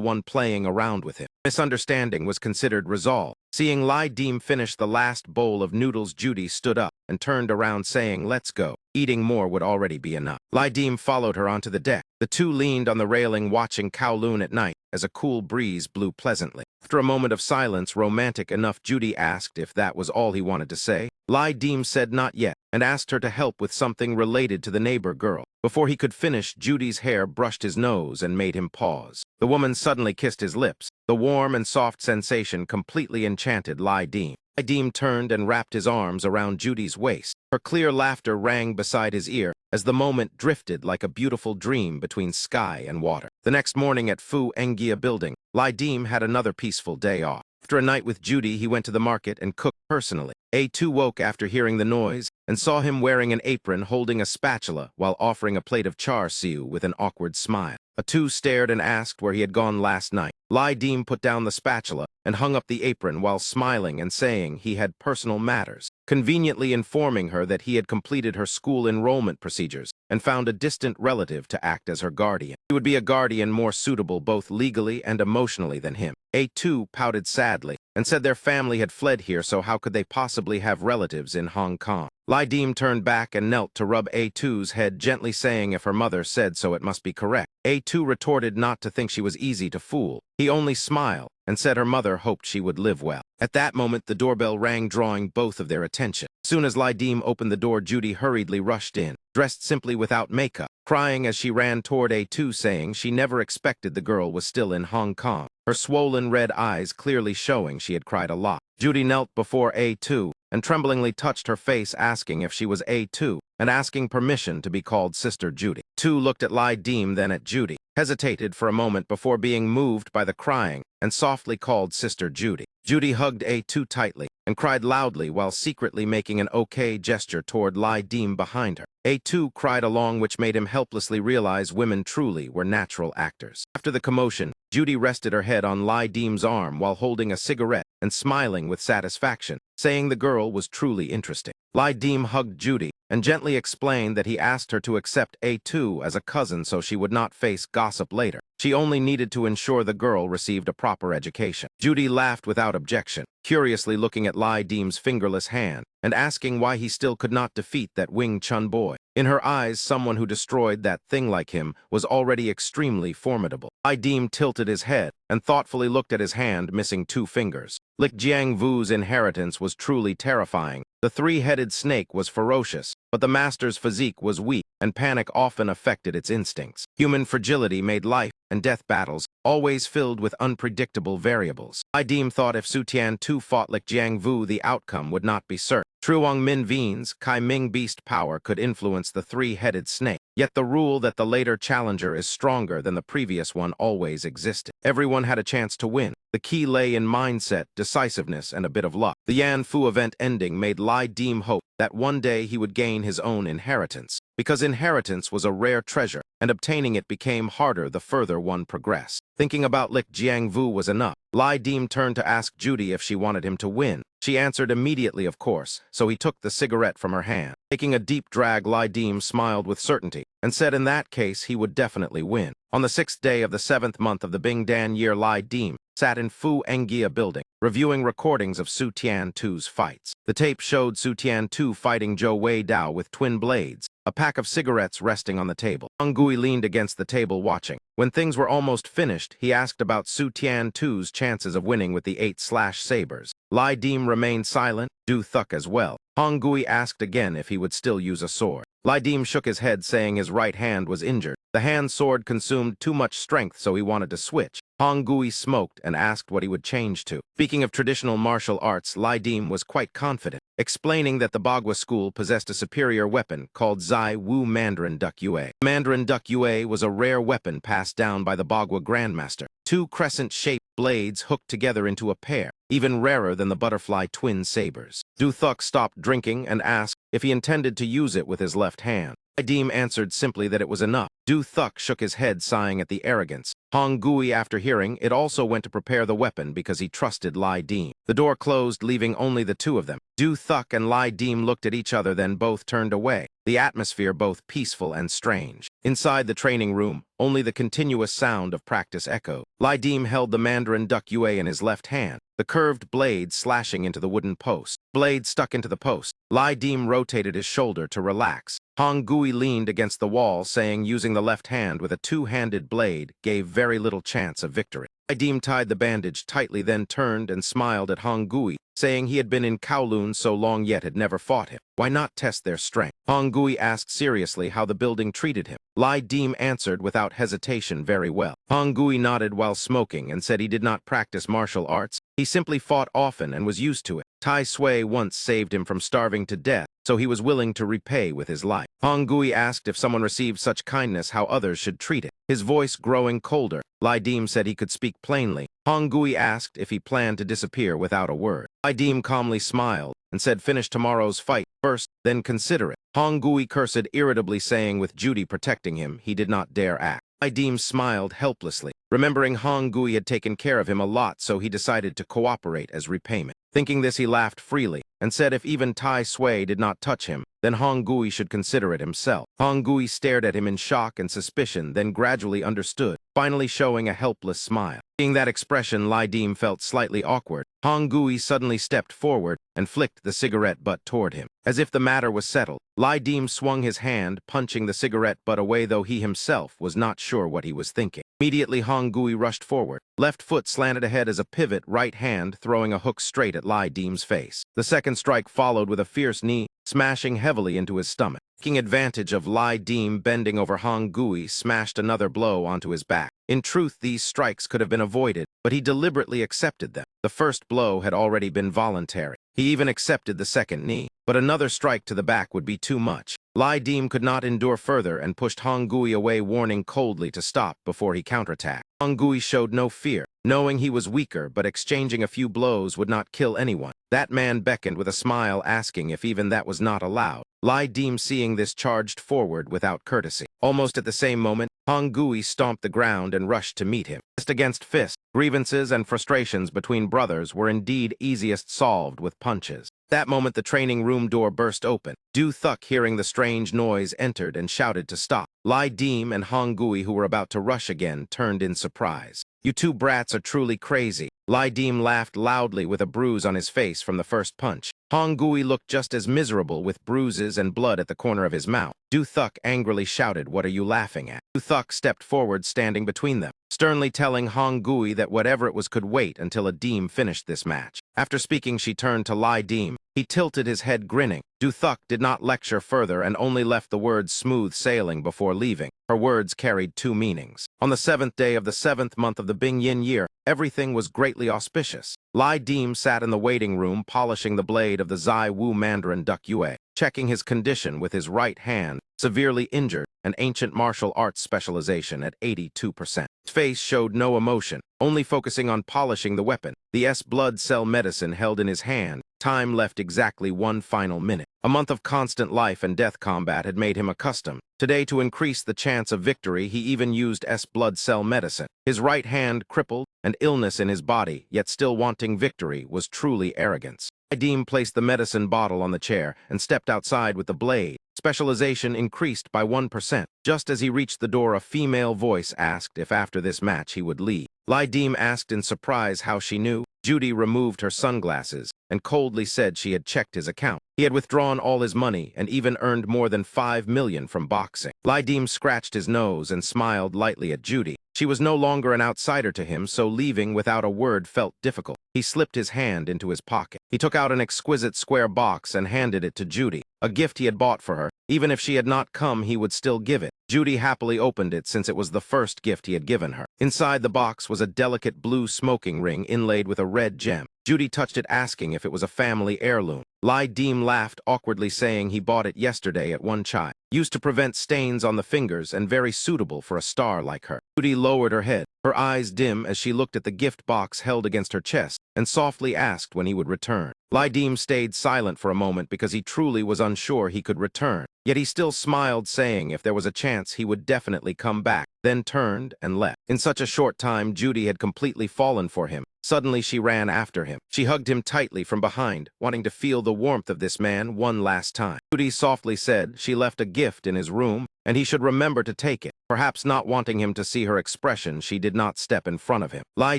one playing around with him. Misunderstanding was considered resolved. Seeing Lai Dim finish the last bowl of noodles, Judy stood up and turned around, saying, "Let's go." Eating more would already be enough. Lai Dim followed her onto the deck. The two leaned on the railing watching Kowloon at night as a cool breeze blew pleasantly. After a moment of silence, romantic enough, Judy asked if that was all he wanted to say. Lai Dim said not yet and asked her to help with something related to the neighbor girl. Before he could finish, Judy's hair brushed his nose and made him pause. The woman suddenly kissed his lips. The warm and soft sensation completely enchanted Lai Dim. Lai Dim turned and wrapped his arms around Judy's waist. Her clear laughter rang beside his ear as the moment drifted like a beautiful dream between sky and water. The next morning at Fu Engia building, Lai Dim had another peaceful day off. After a night with Judy, he went to the market and cooked personally. A2 woke after hearing the noise and saw him wearing an apron holding a spatula while offering a plate of char siu with an awkward smile. A2 stared and asked where he had gone last night. Lai Dim put down the spatula and hung up the apron while smiling and saying he had personal matters, conveniently informing her that he had completed her school enrollment procedures and found a distant relative to act as her guardian. He would be a guardian more suitable both legally and emotionally than him. A2 pouted sadly and said their family had fled here, so how could they possibly have relatives in Hong Kong? Lai Dim turned back and knelt to rub A2's head, gently saying if her mother said so, it must be correct. A2 retorted not to think she was easy to fool. He only smiled and said her mother hoped she would live well. At that moment, the doorbell rang, drawing both of their attention. As soon as Lai Dim opened the door, Judy hurriedly rushed in, dressed simply without makeup, crying as she ran toward A2, saying she never expected the girl was still in Hong Kong, her swollen red eyes clearly showing she had cried a lot. Judy knelt before A2 and tremblingly touched her face, asking if she was A2 and asking permission to be called Sister Judy. Tu looked at Lai Dim, then at Judy, hesitated for a moment before being moved by the crying, and softly called Sister Judy. Judy hugged A2 tightly and cried loudly while secretly making an okay gesture toward Lai Dim behind her. A2 cried along, which made him helplessly realize women truly were natural actors. After the commotion, Judy rested her head on Lai Dim's arm while holding a cigarette and smiling with satisfaction, saying the girl was truly interesting. Lai Dim hugged Judy and gently explained that he asked her to accept A2 as a cousin so she would not face gossip later. She only needed to ensure the girl received a proper education. Judy laughed without objection, curiously looking at Lai Dim's fingerless hand and asking why he still could not defeat that Wing Chun boy. In her eyes, someone who destroyed that thing like him was already extremely formidable. Lai Dim tilted his head and thoughtfully looked at his hand missing 2 fingers. Lik Jiangvu's inheritance was truly terrifying. The 3-headed snake was ferocious, but the master's physique was weak, and panic often affected its instincts. Human fragility made life and death battles always filled with unpredictable variables. Lai Dim thought if Su Tian Tu fought Lik Jiangvu, the outcome would not be certain. Truong Min Veen's Kai Ming beast power could influence the 3-headed snake, yet the rule that the later challenger is stronger than the previous one always existed. Everyone had a chance to win. The key lay in mindset, decisiveness, and a bit of luck. The Yan Fu event ending made Lai Dim hope that one day he would gain his own inheritance, because inheritance was a rare treasure, and obtaining it became harder the further one progressed. Thinking about Lik Jiangvu was enough. Lai Dim turned to ask Judy if she wanted him to win. She answered immediately, of course, so he took the cigarette from her hand. Taking a deep drag, Lai Dim smiled with certainty and said in that case he would definitely win. On the 6th day of the 7th month of the Bing Dan year, Lai Dim sat in Fu Engia building, reviewing recordings of Su Tian Tu's fights. The tape showed Su Tian Tu fighting Zhou Wei Dao with twin blades, a pack of cigarettes resting on the table. Hong Gui leaned against the table watching. When things were almost finished, he asked about Su Tian Tu's chances of winning with the 8/sabers. Lai Dim remained silent, Du Thuk as well. Hong Gui asked again if he would still use a sword. Lai Dim shook his head, saying his right hand was injured. The hand sword consumed too much strength, so he wanted to switch. Hong Gui smoked and asked what he would change to. Speaking of traditional martial arts, Lai Dim was quite confident, explaining that the Bagua school possessed a superior weapon called Zai Wu Mandarin Duck Yue. Mandarin Duck Yue was a rare weapon passed down by the Bagua Grandmaster. 2 crescent-shaped blades hooked together into a pair, even rarer than the butterfly twin sabers. Du Thuk stopped drinking and asked if he intended to use it with his left hand. Lai Dim answered simply that it was enough. Du Thuk shook his head, sighing at the arrogance. Hong Gui, after hearing it, also went to prepare the weapon because he trusted Lai Dim. The door closed, leaving only the 2 of them. Du Thuk and Lai Dim looked at each other, then both turned away, the atmosphere both peaceful and strange. Inside the training room, only the continuous sound of practice echoed. Lai Dim held the Mandarin Duck Yue in his left hand, the curved blade slashing into the wooden post. Blade stuck into the post. Lai Dim rotated his shoulder to relax. Hong Gui leaned against the wall, saying using the left hand with a 2-handed blade gave very little chance of victory. Lai Dim tied the bandage tightly, then turned and smiled at Hong Gui, saying he had been in Kowloon so long yet had never fought him. Why not test their strength? Hong Gui asked seriously how the building treated him. Lai Dim answered without hesitation, very well. Hong Gui nodded while smoking and said he did not practice martial arts. He simply fought often and was used to it. Tai Sui once saved him from starving to death, so he was willing to repay with his life. Hong Gui asked if someone received such kindness, how others should treat it. His voice growing colder, Lai Dim said he could speak plainly. Hong Gui asked if he planned to disappear without a word. Lai Dim calmly smiled and said finish tomorrow's fight first, then consider it. Hong Gui cursed irritably, saying with Judy protecting him, he did not dare act. Lai Dim smiled helplessly, remembering Hong Gui had taken care of him a lot, so he decided to cooperate as repayment. Thinking this, he laughed freely and said if even Tai Sui did not touch him, then Hong Gui should consider it himself. Hong Gui stared at him in shock and suspicion, then gradually understood. finally showing a helpless smile. Seeing that expression, Lai Dim felt slightly awkward. Hong Gui suddenly stepped forward and flicked the cigarette butt toward him. As if the matter was settled, Lai Dim swung his hand, punching the cigarette butt away, though he himself was not sure what he was thinking. Immediately, Hong Gui rushed forward. Left foot slanted ahead as a pivot, right hand throwing a hook straight at Lai Dim's face. The second strike followed with a fierce knee, smashing heavily into his stomach. Taking advantage of Lai Dim bending over, Hong Gui smashed another blow onto his back. In truth, these strikes could have been avoided, but he deliberately accepted them. The first blow had already been voluntary. He even accepted the second knee, but another strike to the back would be too much. Lai Dim could not endure further and pushed Hong Gui away, warning coldly to stop before he counterattacked. Hong Gui showed no fear, knowing he was weaker, but exchanging a few blows would not kill anyone. That man beckoned with a smile, asking if even that was not allowed. Lai Dim, seeing this, charged forward without courtesy. Almost at the same moment, Hong Gui stomped the ground and rushed to meet him. Fist against fist, grievances and frustrations between brothers were indeed easiest solved with punches. That moment, the training room door burst open. Du Thuk, hearing the strange noise, entered and shouted to stop. Lai Dim and Hong Gui, who were about to rush again, turned in surprise. "You two brats are truly crazy." Lai Dim laughed loudly with a bruise on his face from the first punch. Hong Gui looked just as miserable, with bruises and blood at the corner of his mouth. Du Thuk angrily shouted, "What are you laughing at?" Du Thuk stepped forward, standing between them, sternly telling Hong Gui that whatever it was could wait until a Dim finished this match. After speaking, she turned to Lai Dim. He tilted his head, grinning. Du Thuk did not lecture further and only left the words smooth sailing before leaving. Her words carried two meanings. On the 7th day of the 7th month of the Bing Yin year, everything was greatly auspicious. Lai Dim sat in the waiting room, polishing the blade of the Zai Wu Mandarin Duck Yue, checking his condition with his right hand, severely injured, an ancient martial arts specialization at 82%. His face showed no emotion, only focusing on polishing the weapon. The blood cell medicine held in his hand. Time left exactly 1 final minute. A month of constant life and death combat had made him accustomed. Today, to increase the chance of victory, he even used blood cell medicine. His right hand crippled, and illness in his body, yet still wanting victory, was truly arrogance. Lai Dim placed the medicine bottle on the chair and stepped outside with the blade. Specialization increased by 1%. Just as he reached the door, a female voice asked if after this match he would leave. Lai Dim asked in surprise how she knew. Judy removed her sunglasses and coldly said she had checked his account. He had withdrawn all his money and even earned more than 5 million from boxing. Lai Dim scratched his nose and smiled lightly at Judy. She was no longer an outsider to him, so leaving without a word felt difficult. He slipped his hand into his pocket. He took out an exquisite square box and handed it to Judy, a gift he had bought for her. Even if she had not come, he would still give it. Judy happily opened it, since it was the first gift he had given her. Inside the box was a delicate blue smoking ring inlaid with a red gem. Judy touched it, asking if it was a family heirloom. Lai Dim laughed awkwardly, saying he bought it yesterday at one chai. Used to prevent stains on the fingers and very suitable for a star like her. Judy lowered her head, her eyes dim as she looked at the gift box held against her chest, and softly asked when he would return. Lai Dim stayed silent for a moment because he truly was unsure he could return. Yet he still smiled, saying if there was a chance he would definitely come back, then turned and left. In such a short time, Judy had completely fallen for him. Suddenly, she ran after him. She hugged him tightly from behind, wanting to feel the warmth of this man one last time. Judy softly said she left a gift in his room, and he should remember to take it. Perhaps not wanting him to see her expression, she did not step in front of him. Lai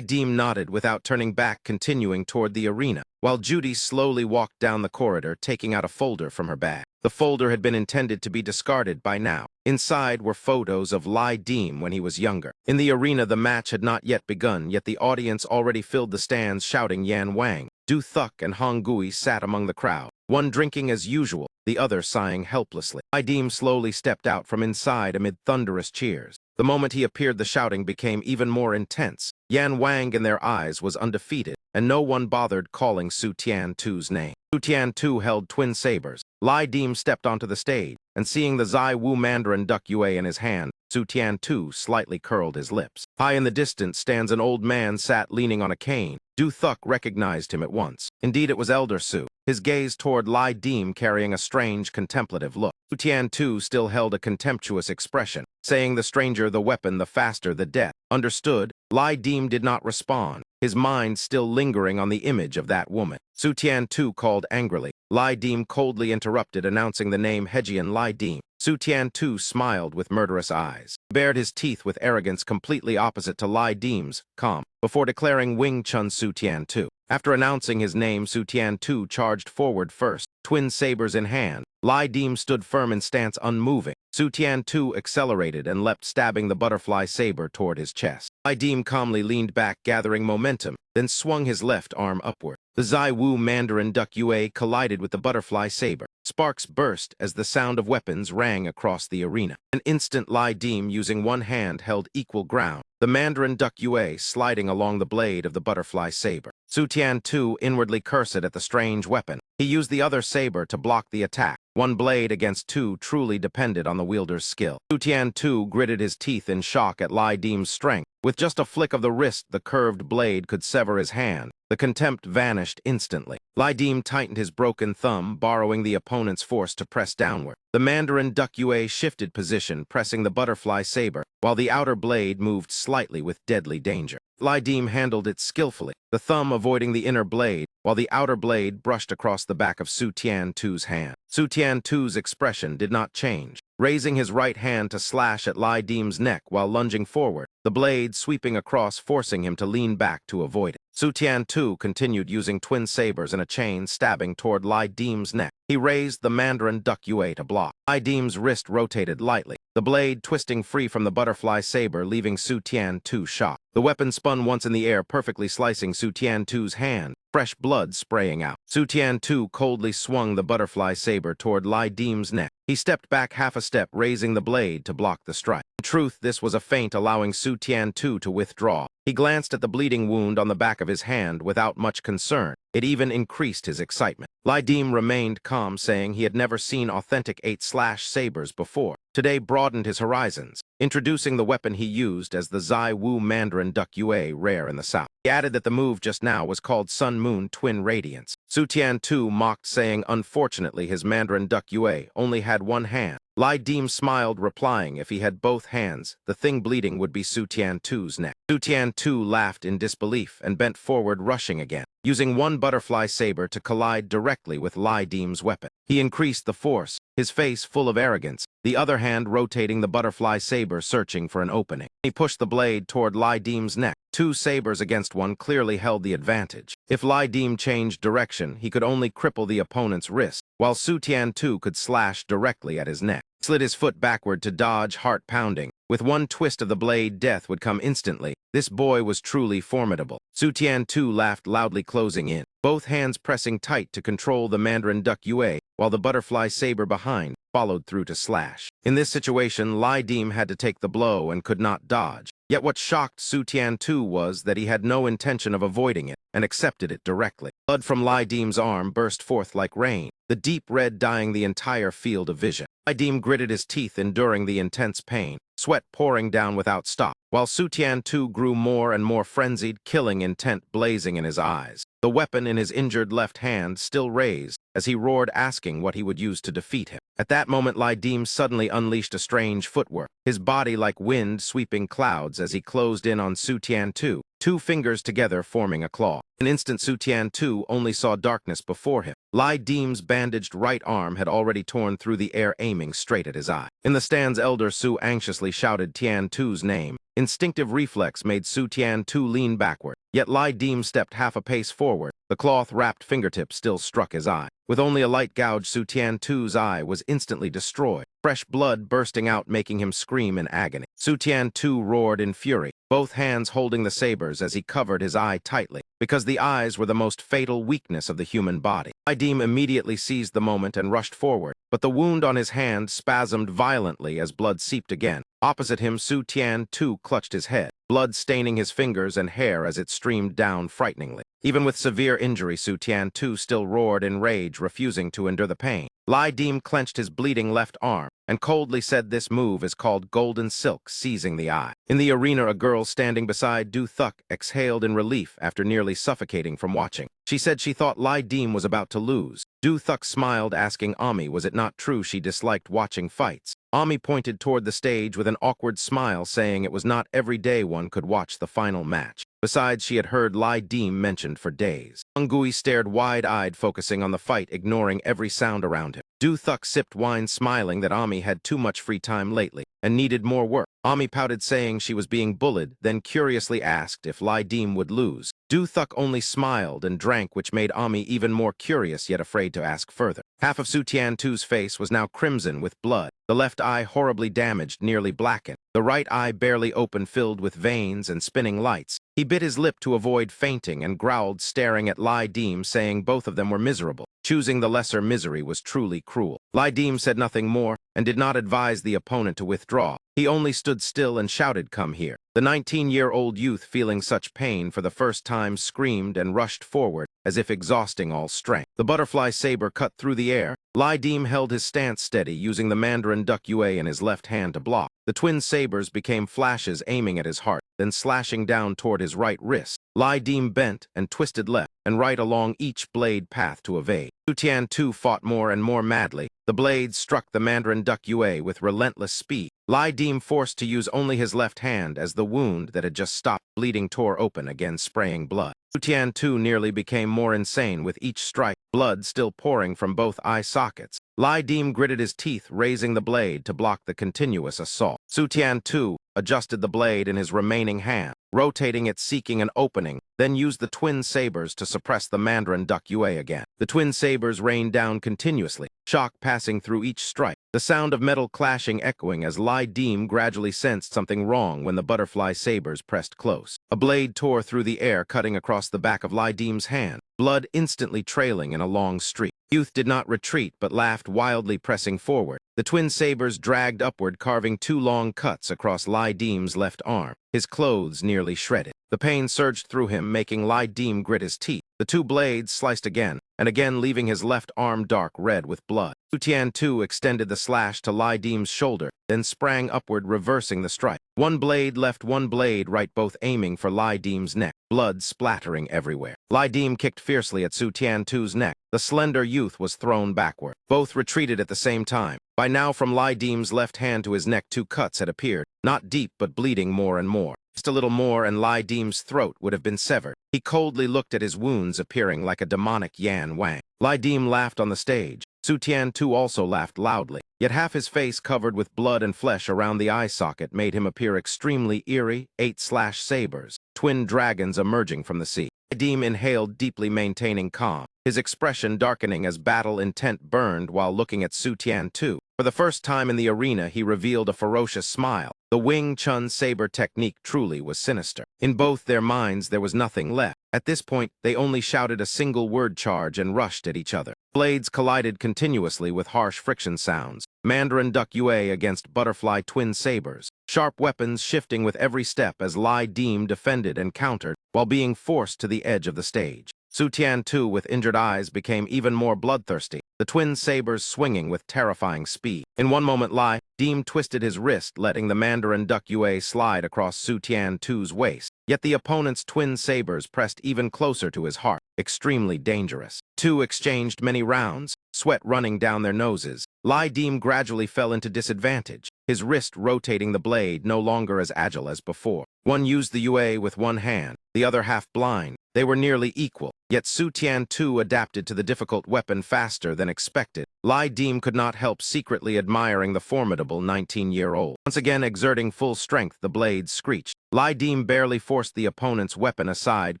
Dim nodded without turning back, continuing toward the arena, while Judy slowly walked down the corridor, taking out a folder from her bag. The folder had been intended to be discarded by now. Inside were photos of Lai Dim when he was younger. In the arena, the match had not yet begun, yet the audience already filled the stands, shouting Yan Wang. Du Thuk and Hong Gui sat among the crowd, one drinking as usual, the other sighing helplessly. Lai Dim slowly stepped out from inside amid thunderous cheers. The moment he appeared, the shouting became even more intense. Yan Wang in their eyes was undefeated, and no one bothered calling Su Tian-tu's name. Su Tian-tu held twin sabers. Lai Dim stepped onto the stage, and seeing the Zai Wu Mandarin Duck Yue in his hand, Su Tian-tu slightly curled his lips. High in the distance stands an old man sat leaning on a cane. Du Thuk recognized him at once. Indeed, it was Elder Su, his gaze toward Lai Dim carrying a strange, contemplative look. Su Tian-tu still held a contemptuous expression, saying the stranger the weapon, the faster the death. Understood, Lai Dim did not respond, his mind still lingering on the image of that woman. Su Tian-tu called angrily. Lai Dim coldly interrupted, announcing the name Hejian Lai Dim. Su Tian-tu smiled with murderous eyes, bared his teeth with arrogance completely opposite to Lai Dim's, calm, before declaring Wing Chun Su Tian-tu. After announcing his name, Su Tian-tu charged forward first, twin sabers in hand. Lai Dim stood firm in stance, unmoving. Su Tian-tu accelerated and leapt, stabbing the butterfly saber toward his chest. Lai Dim calmly leaned back, gathering momentum, then swung his left arm upward. The Zai Wu Mandarin Duck Yue collided with the butterfly saber. Sparks burst as the sound of weapons rang across the arena. An instant, Lai Dim, using one hand, held equal ground, the Mandarin Duck Yue sliding along the blade of the butterfly saber. Su Tian-tu inwardly cursed at the strange weapon. He used the other saber to block the attack. One blade against two truly depended on the wielder's skill. Su Tian-tu gritted his teeth in shock at Lai Dim's strength. With just a flick of the wrist, the curved blade could sever his hand. The contempt vanished instantly. Lai Dim tightened his broken thumb, borrowing the opponent's force to press downward. The Mandarin Duck Yue shifted position, pressing the butterfly saber, while the outer blade moved slightly with deadly danger. Lai Dim handled it skillfully, the thumb avoiding the inner blade, while the outer blade brushed across the back of Su Tian-tu's hand. Su Tian-tu's expression did not change, raising his right hand to slash at Lai Dim's neck while lunging forward, the blade sweeping across, forcing him to lean back to avoid it. Su Tian-tu continued using twin sabers in a chain, stabbing toward Lai Dim's neck. He raised the Mandarin Duck Yue to block. Lai Dim's wrist rotated lightly, the blade twisting free from the butterfly saber, leaving Su Tian-tu shocked. The weapon spun once in the air, perfectly slicing Su Tian-tu's hand, fresh blood spraying out. Su Tian-tu coldly swung the butterfly saber toward Lai Dim's neck. He stepped back half a step, raising the blade to block the strike. In truth, this was a feint, allowing Su Tian-tu to withdraw. He glanced at the bleeding wound on the back of his hand without much concern. It even increased his excitement. Lai Dim remained calm, saying he had never seen authentic 8-slash sabers before. Today broadened his horizons, introducing the weapon he used as the Zai Wu Mandarin Duck Yue, rare in the South. He added that the move just now was called Sun Moon Twin Radiance. Su Tian-tu mocked, saying unfortunately his Mandarin Duck Yue only had one hand. Lai Dim smiled, replying if he had both hands, the thing bleeding would be Su Tian-tu's neck. Su Tian-tu laughed in disbelief and bent forward, rushing again, using one butterfly saber to collide directly with Lai Dim's weapon. He increased the force, his face full of arrogance, the other hand rotating the butterfly saber, searching for an opening. He pushed the blade toward Lai Dim's neck. Two sabers against one clearly held the advantage. If Lai Dim changed direction, he could only cripple the opponent's wrist, while Su Tian-tu could slash directly at his neck. He slid his foot backward to dodge, heart pounding. With one twist of the blade, death would come instantly. This boy was truly formidable. Su Tian-tu laughed loudly, closing in, both hands pressing tight to control the Mandarin Duck Yue, while the butterfly saber behind followed through to slash. In this situation, Lai Dim had to take the blow and could not dodge. Yet what shocked Su Tian-tu was that he had no intention of avoiding it and accepted it directly. Blood from Lai Dim's arm burst forth like rain, the deep red dyeing the entire field of vision. Lai Dim gritted his teeth, enduring the intense pain, sweat pouring down without stop, while Su Tian-tu grew more and more frenzied, killing intent blazing in his eyes. The weapon in his injured left hand still raised as he roared, asking what he would use to defeat him. At that moment, Lai Dim suddenly unleashed a strange footwork, his body like wind sweeping clouds as he closed in on Su Tian-tu, two fingers together forming a claw. An instant, Su Tian-tu only saw darkness before him. Lai Dim's bandaged right arm had already torn through the air, aiming straight at his eye. In the stands, Elder Su anxiously shouted Tian-tu's name. Instinctive reflex made Su Tian-tu lean backward, yet Lai Dim stepped half a pace forward. The cloth-wrapped fingertips still struck his eye. With only a light gouge, Su Tian-tu's eye was instantly destroyed, fresh blood bursting out, making him scream in agony. Su Tian-tu roared in fury, both hands holding the sabers as he covered his eye tightly, because the eyes were the most fatal weakness of the human body. Lai Dim immediately seized the moment and rushed forward, but the wound on his hand spasmed violently as blood seeped again. Opposite him, Su Tian-tu clutched his head, blood staining his fingers and hair as it streamed down frighteningly. Even with severe injury, Su Tian-tu still roared in rage, refusing to endure the pain. Lai Dim clenched his bleeding left arm and coldly said this move is called Golden Silk, seizing the eye. In the arena, a girl standing beside Du Thuk exhaled in relief after nearly suffocating from watching. She said she thought Lai Dim was about to lose. Du Thuk smiled, asking Ami was it not true she disliked watching fights. Ami pointed toward the stage with an awkward smile, saying it was not every day one could watch the final match. Besides, she had heard Lai Deem mentioned for days. Ungui stared wide-eyed, focusing on the fight, ignoring every sound around him. Du Thuk sipped wine, smiling that Ami had too much free time lately and needed more work. Ami pouted, saying she was being bullied, then curiously asked if Lai Deem would lose. Du Thuk only smiled and drank, which made Ami even more curious, yet afraid to ask further. Half of Su Tian-tu's face was now crimson with blood, the left eye horribly damaged, nearly blackened, the right eye barely open, filled with veins and spinning lights. He bit his lip to avoid fainting and growled, staring at Lai Deem, saying both of them were miserable. Choosing the lesser misery was truly cruel. Lai Deem said nothing more and did not advise the opponent to withdraw. He only stood still and shouted, "Come here." The 19-year-old youth, feeling such pain for the first time, screamed and rushed forward, as if exhausting all strength. The butterfly saber cut through the air. Lai Deem held his stance steady, using the Mandarin Duck Yue in his left hand to block. The twin sabers became flashes, aiming at his heart, then slashing down toward his right wrist. Lai Deem bent and twisted left and right along each blade path to evade. Su Tian-tu fought more and more madly. The blades struck the Mandarin Duck Yue with relentless speed. Lai Deem forced to use only his left hand as the wound that had just stopped bleeding tore open again, spraying blood. Su Tian-tu nearly became more insane with each strike, blood still pouring from both eye sockets. Lai Deem gritted his teeth, raising the blade to block the continuous assault. Su Tian-tu adjusted the blade in his remaining hand, rotating it, seeking an opening, then used the twin sabers to suppress the Mandarin Duck Yue again. The twin sabers rained down continuously, shock passing through each strike, the sound of metal clashing echoing as Lai Deem gradually sensed something wrong when the butterfly sabers pressed close. A blade tore through the air, cutting across the back of Lai Deem's hand, blood instantly trailing in a long streak. Youth did not retreat, but laughed wildly, pressing forward. The twin sabers dragged upward, carving two long cuts across Lai Deem's left arm, his clothes nearly shredded. The pain surged through him, making Lai Deem grit his teeth. The two blades sliced again and again, leaving his left arm dark red with blood. Su Tian-tu extended the slash to Lai Deem's shoulder, then sprang upward, reversing the strike. One blade left, one blade right, both aiming for Lai Deem's neck, blood splattering everywhere. Lai Deem kicked fiercely at Su Tian-tu's neck. The slender youth was thrown backward. Both retreated at the same time. By now, from Lai Deem's left hand to his neck, two cuts had appeared, not deep but bleeding more and more. Just a little more and Lai Deem's throat would have been severed. He coldly looked at his wounds, appearing like a demonic Yan Wang. Lai Deem laughed on the stage. Su Tian-tu also laughed loudly, yet half his face covered with blood and flesh around the eye socket made him appear extremely eerie. 8 sabers, twin dragons emerging from the sea. Lai Deem inhaled deeply, maintaining calm, his expression darkening as battle intent burned while looking at Su Tian-tu. For the first time in the arena, he revealed a ferocious smile. The Wing Chun saber technique truly was sinister. In both their minds, there was nothing left. At this point, they only shouted a single word: charge, and rushed at each other. Blades collided continuously with harsh friction sounds. Mandarin Duck Yue against butterfly twin sabers. Sharp weapons shifting with every step as Lai Deem defended and countered while being forced to the edge of the stage. Su Tian-tu, with injured eyes, became even more bloodthirsty, the twin sabers swinging with terrifying speed. In one moment, Lai Deem twisted his wrist, letting the Mandarin Duck Yue slide across Su Tian-tu's waist. Yet the opponent's twin sabers pressed even closer to his heart, extremely dangerous. Two exchanged many rounds, sweat running down their noses. Lai Deem gradually fell into disadvantage, his wrist rotating the blade, no longer as agile as before. One used the Yue with one hand, the other half blind. They were nearly equal, yet Su Tian-tu adapted to the difficult weapon faster than expected. Lai Deem could not help secretly admiring the formidable 19-year-old. Once again exerting full strength, the blades screeched. Lai Deem barely forced the opponent's weapon aside,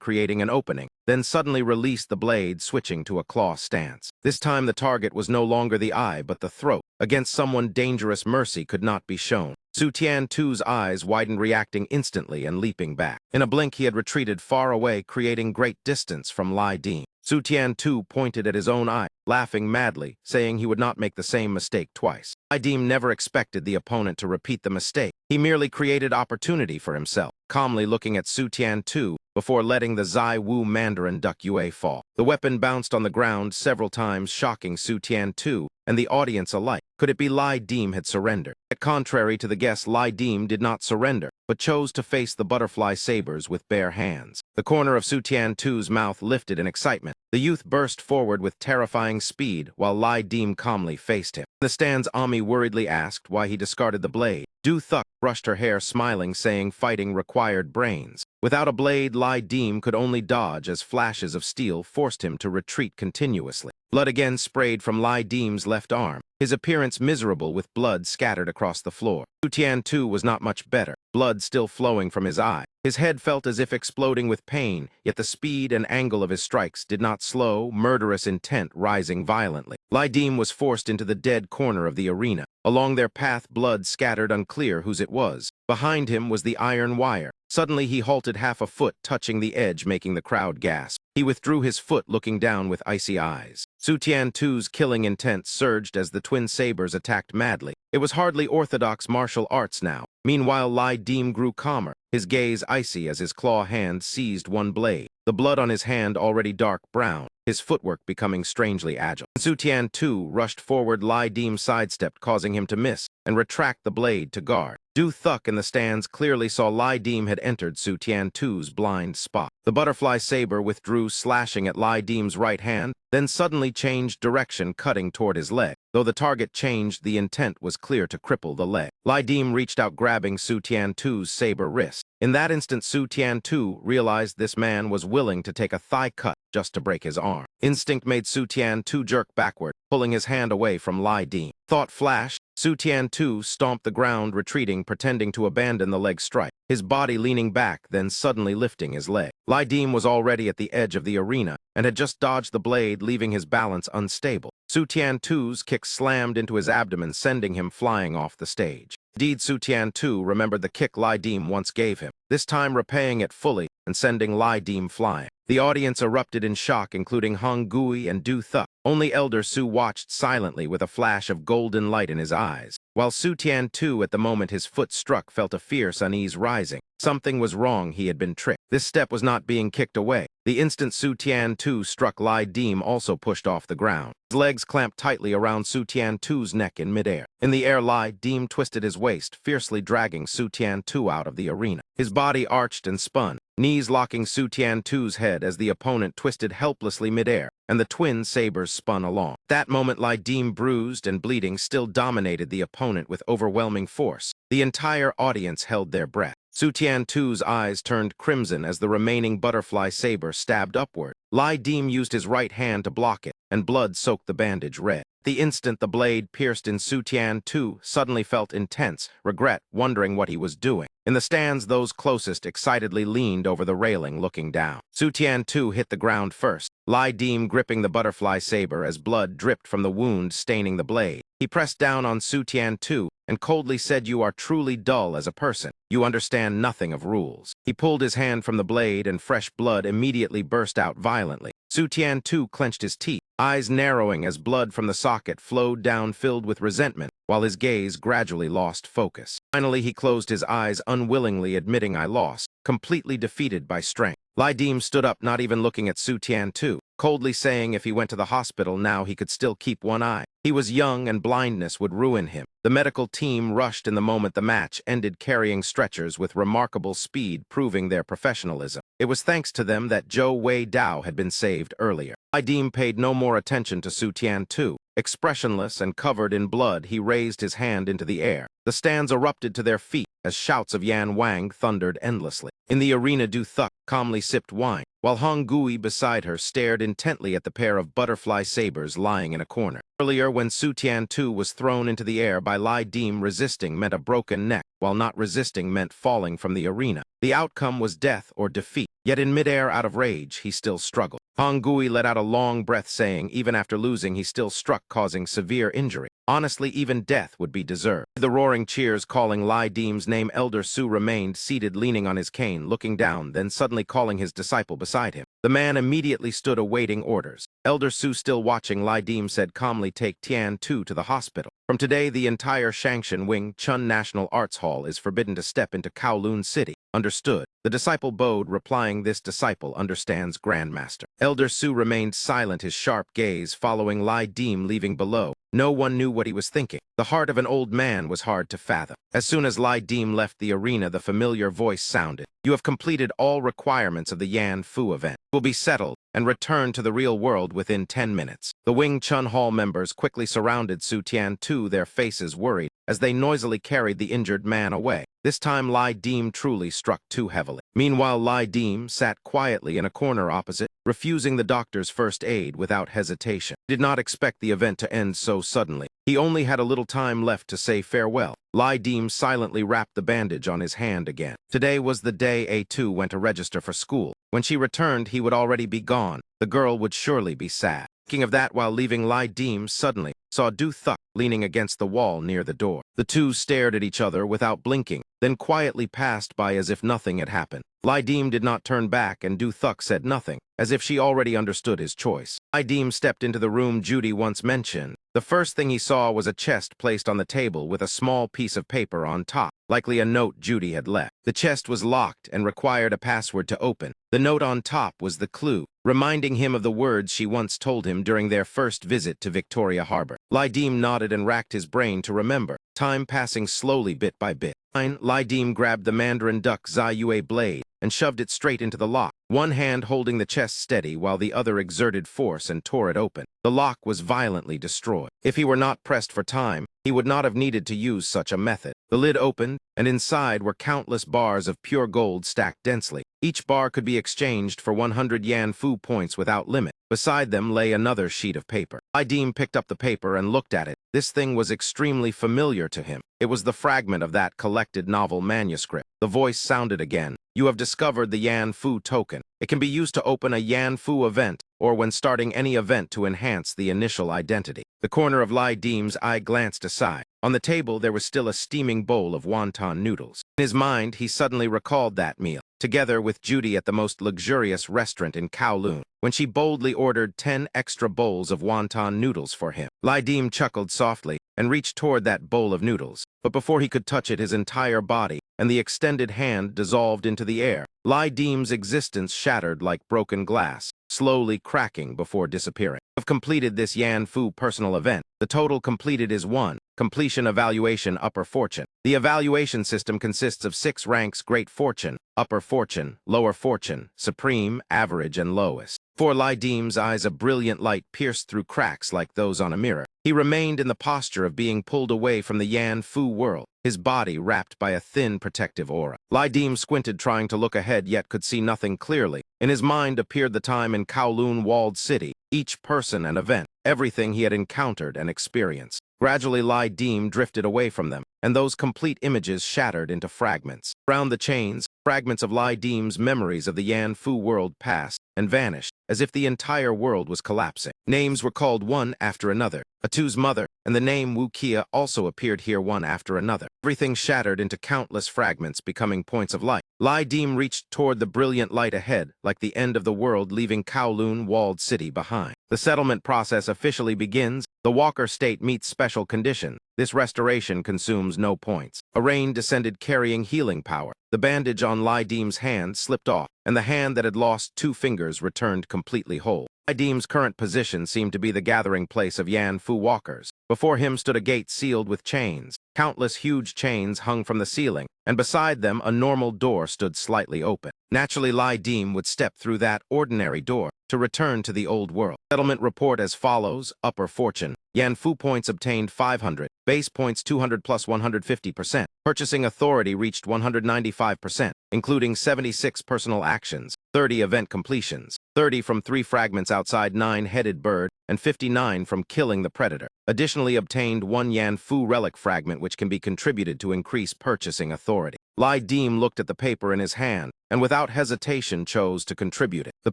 creating an opening, then suddenly released the blade, switching to a claw stance. This time the target was no longer the eye, but the throat. Against someone dangerous, mercy could not be shown. Su Tian-tu's eyes widened, reacting instantly and leaping back. In a blink, he had retreated far away, creating great distance from Lai Deem. Su Tian-tu pointed at his own eye, laughing madly, saying he would not make the same mistake twice. Lai Deem never expected the opponent to repeat the mistake. He merely created opportunity for himself, calmly looking at Su Tian-tu before letting the Zai Wu Mandarin Duck Yue fall. The weapon bounced on the ground several times, shocking Su Tian-tu and the audience alike. Could it be Lai Deem had surrendered? Yet contrary to the guess, Lai Deem did not surrender, but chose to face the butterfly sabers with bare hands. The corner of Su Tian-tu's mouth lifted in excitement. The youth burst forward with terrifying speed, while Lai Deem calmly faced him. In the stands, Ami worriedly asked why he discarded the blade. Du Thuk brushed her hair smiling, saying fighting required brains. Without a blade, Lai Dim could only dodge as flashes of steel forced him to retreat continuously. Blood again sprayed from Lai Dim's left arm, his appearance miserable with blood scattered across the floor. Su Tian too was not much better, blood still flowing from his eye. His head felt as if exploding with pain, yet the speed and angle of his strikes did not slow, murderous intent rising violently. Lai Dim was forced into the dead corner of the arena. Along their path, blood scattered, unclear whose it was. Behind him was the iron wire. Suddenly he halted half a foot, touching the edge, making the crowd gasp. He withdrew his foot, looking down with icy eyes. Su Tian too's killing intent surged as the twin sabers attacked madly. It was hardly orthodox martial arts now. Meanwhile, Lai Dim grew calmer, his gaze icy as his claw hand seized one blade, the blood on his hand already dark brown, his footwork becoming strangely agile. Su Tian too rushed forward. Lai Dim sidestepped, causing him to miss and retract the blade to guard. Du Thuk in the stands clearly saw Lai Dim had entered Su Tian too's blind spot. The butterfly saber withdrew, slashing at Lai Dim's right hand, then suddenly changed direction, cutting toward his leg. Though the target changed, the intent was clear to cripple the leg. Lai Dim reached out, grabbing Su Tian too's saber wrist. In that instant, Su Tian too realized this man was willing to take a thigh cut just to break his arm. Instinct made Su Tian too jerk backward, pulling his hand away from Lai Dim. Thought flashed. Su Tian too stomped the ground, retreating, pretending to abandon the leg strike, his body leaning back, then suddenly lifting his leg. Lai Dim was already at the edge of the arena and had just dodged the blade, leaving his balance unstable. Su Tian too's kick slammed into his abdomen, sending him flying off the stage. Indeed, Su Tian too remembered the kick Lai Dim once gave him, this time repaying it fully and sending Lai Dim flying. The audience erupted in shock, including Hong Gui and Du Thuk. Only Elder Su watched silently with a flash of golden light in his eyes. While Su Tian too, at the moment his foot struck, felt a fierce unease rising. Something was wrong, he had been tricked. This step was not being kicked away. The instant Su Tian too struck, Lai Dim also pushed off the ground. His legs clamped tightly around Su Tian too's neck in midair. In the air, Lai Dim twisted his waist, fiercely dragging Su Tian too out of the arena. His body arched and spun, knees locking Su Tian too's head as the opponent twisted helplessly midair, and the twin sabers spun along. That moment, Lai Dim, bruised and bleeding, still dominated the opponent with overwhelming force. The entire audience held their breath. Su Tian too's eyes turned crimson as the remaining butterfly saber stabbed upward. Lai Dim used his right hand to block it, and blood soaked the bandage red. The instant the blade pierced in, Su Tian too suddenly felt intense regret, wondering what he was doing. In the stands, those closest excitedly leaned over the railing, looking down. Su Tian too hit the ground first, Lai Dim gripping the butterfly saber as blood dripped from the wound, staining the blade. He pressed down on Su Tian too and coldly said, "You are truly dull as a person. You understand nothing of rules." He pulled his hand from the blade and fresh blood immediately burst out violently. Su Tian too clenched his teeth, eyes narrowing as blood from the socket flowed down, filled with resentment, while his gaze gradually lost focus. Finally, he closed his eyes, unwillingly admitting, "I lost," completely defeated by strength. Lai Dim stood up, not even looking at Su Tian too, coldly saying if he went to the hospital now he could still keep one eye. He was young and blindness would ruin him. The medical team rushed in the moment the match ended, carrying stretchers with remarkable speed, proving their professionalism. It was thanks to them that Zhou Wei Dao had been saved earlier. Lai Dim paid no more attention to Su Tian too. Expressionless and covered in blood, he raised his hand into the air. The stands erupted to their feet as shouts of Yan Wang thundered endlessly. In the arena, Du Thuk calmly sipped wine, while Hong Gui beside her stared intently at the pair of butterfly sabers lying in a corner. Earlier, when Su Tian too was thrown into the air by Lai Dim, resisting meant a broken neck, while not resisting meant falling from the arena. The outcome was death or defeat, yet in midair, out of rage, he still struggled. Hong Gui let out a long breath, saying even after losing he still struck, causing severe injury. Honestly, even death would be deserved. The roaring cheers calling Lai Dim's name, Elder Su remained seated, leaning on his cane, looking down, then suddenly calling his disciple beside him. The man immediately stood awaiting orders. Elder Su, still watching Lai Dim, said calmly, "Take Tian Tu to the hospital. From today, the entire Shangshan Wing Chun National Arts Hall is forbidden to step into Kowloon City." Understood. The disciple bowed, replying, "This disciple understands, Grandmaster." Elder Su remained silent, his sharp gaze following Lai Dim leaving below. No one knew what he was thinking. The heart of an old man was hard to fathom. As soon as Lai Dim left the arena, the familiar voice sounded. "You have completed all requirements of the Yan Fu event. It will be settled. and returned to the real world within 10 minutes. The Wing Chun Hall members quickly surrounded Su Tian-tu, their faces worried, as they noisily carried the injured man away. This time Lai Dim truly struck too heavily. Meanwhile, Lai Dim sat quietly in a corner opposite, refusing the doctor's first aid without hesitation. He did not expect the event to end so suddenly. He only had a little time left to say farewell. Lai Dim silently wrapped the bandage on his hand again. Today was the day A2 went to register for school. When she returned, he would already be gone. The girl would surely be sad. Thinking of that while leaving, Lai Dim suddenly saw Du Thuk leaning against the wall near the door. The two stared at each other without blinking, then quietly passed by as if nothing had happened. Lai Dim did not turn back, and Du Thuk said nothing, as if she already understood his choice. Lai Dim stepped into the room Judy once mentioned. The first thing he saw was a chest placed on the table with a small piece of paper on top, likely a note Judy had left. The chest was locked and required a password to open. The note on top was the clue, reminding him of the words she once told him during their first visit to Victoria Harbor. Lai Dim nodded and racked his brain to remember, time passing slowly bit by bit. Lai Dim grabbed the Mandarin Duck Ziyue blade and shoved it straight into the lock, one hand holding the chest steady while the other exerted force and tore it open. The lock was violently destroyed. If he were not pressed for time, he would not have needed to use such a method. The lid opened, and inside were countless bars of pure gold stacked densely. Each bar could be exchanged for 100 Yan Fu points without limit. Beside them lay another sheet of paper. Lai Dim picked up the paper and looked at it. This thing was extremely familiar to him. It was the fragment of that collected novel manuscript. The voice sounded again. You have discovered the Yan Fu token. It can be used to open a Yan Fu event, or when starting any event to enhance the initial identity. The corner of Lai Dim's eye glanced aside. On the table there was still a steaming bowl of wonton noodles. In his mind, he suddenly recalled that meal, together with Judy at the most luxurious restaurant in Kowloon, when she boldly ordered 10 extra bowls of wonton noodles for him. Lai Dim chuckled softly and reached toward that bowl of noodles, but before he could touch it, his entire body and the extended hand dissolved into the air. Lai Dim's existence shattered like broken glass, slowly cracking before disappearing. You have completed this Yan Fu personal event. The total completed is 1. Completion Evaluation Upper Fortune. The evaluation system consists of 6 ranks: Great Fortune, Upper Fortune, Lower Fortune, Supreme, Average, and Lowest. Before Lai Dim's eyes, a brilliant light pierced through cracks like those on a mirror. He remained in the posture of being pulled away from the Yan Fu world, his body wrapped by a thin protective aura. Lai Dim squinted, trying to look ahead, yet could see nothing clearly. In his mind appeared the time in Kowloon Walled City, each person and event, everything he had encountered and experienced. Gradually, Lai Dim drifted away from them, and those complete images shattered into fragments. Around the chains, fragments of Lai Dim's memories of the Yan Fu world passed and vanished, as if the entire world was collapsing. Names were called one after another. Atu's mother and the name Wu Kia also appeared here one after another. Everything shattered into countless fragments, becoming points of light. Lai Dim reached toward the brilliant light ahead, like the end of the world, leaving Kowloon Walled City behind. The settlement process officially begins. The Walker State meets special condition. This restoration consumes no points. A rain descended carrying healing power. The bandage on Lai Dim's hand slipped off, and the hand that had lost 2 fingers returned completely whole. Lai Dim's current position seemed to be the gathering place of Yan Fu walkers. Before him stood a gate sealed with chains. Countless huge chains hung from the ceiling, and beside them a normal door stood slightly open. Naturally, Lai Dim would step through that ordinary door to return to the old world. Settlement report as follows. Upper Fortune. Yan Fu points obtained 500. Base points 200 plus 150%. Purchasing authority reached 195%, including 76 personal actions, 30 event completions, 30 from 3 fragments outside 9-headed bird, and 59 from killing the predator. Additionally obtained 1 Yan Fu relic fragment, which can be contributed to increase purchasing authority. Lai Dim looked at the paper in his hand, and without hesitation chose to contribute it. The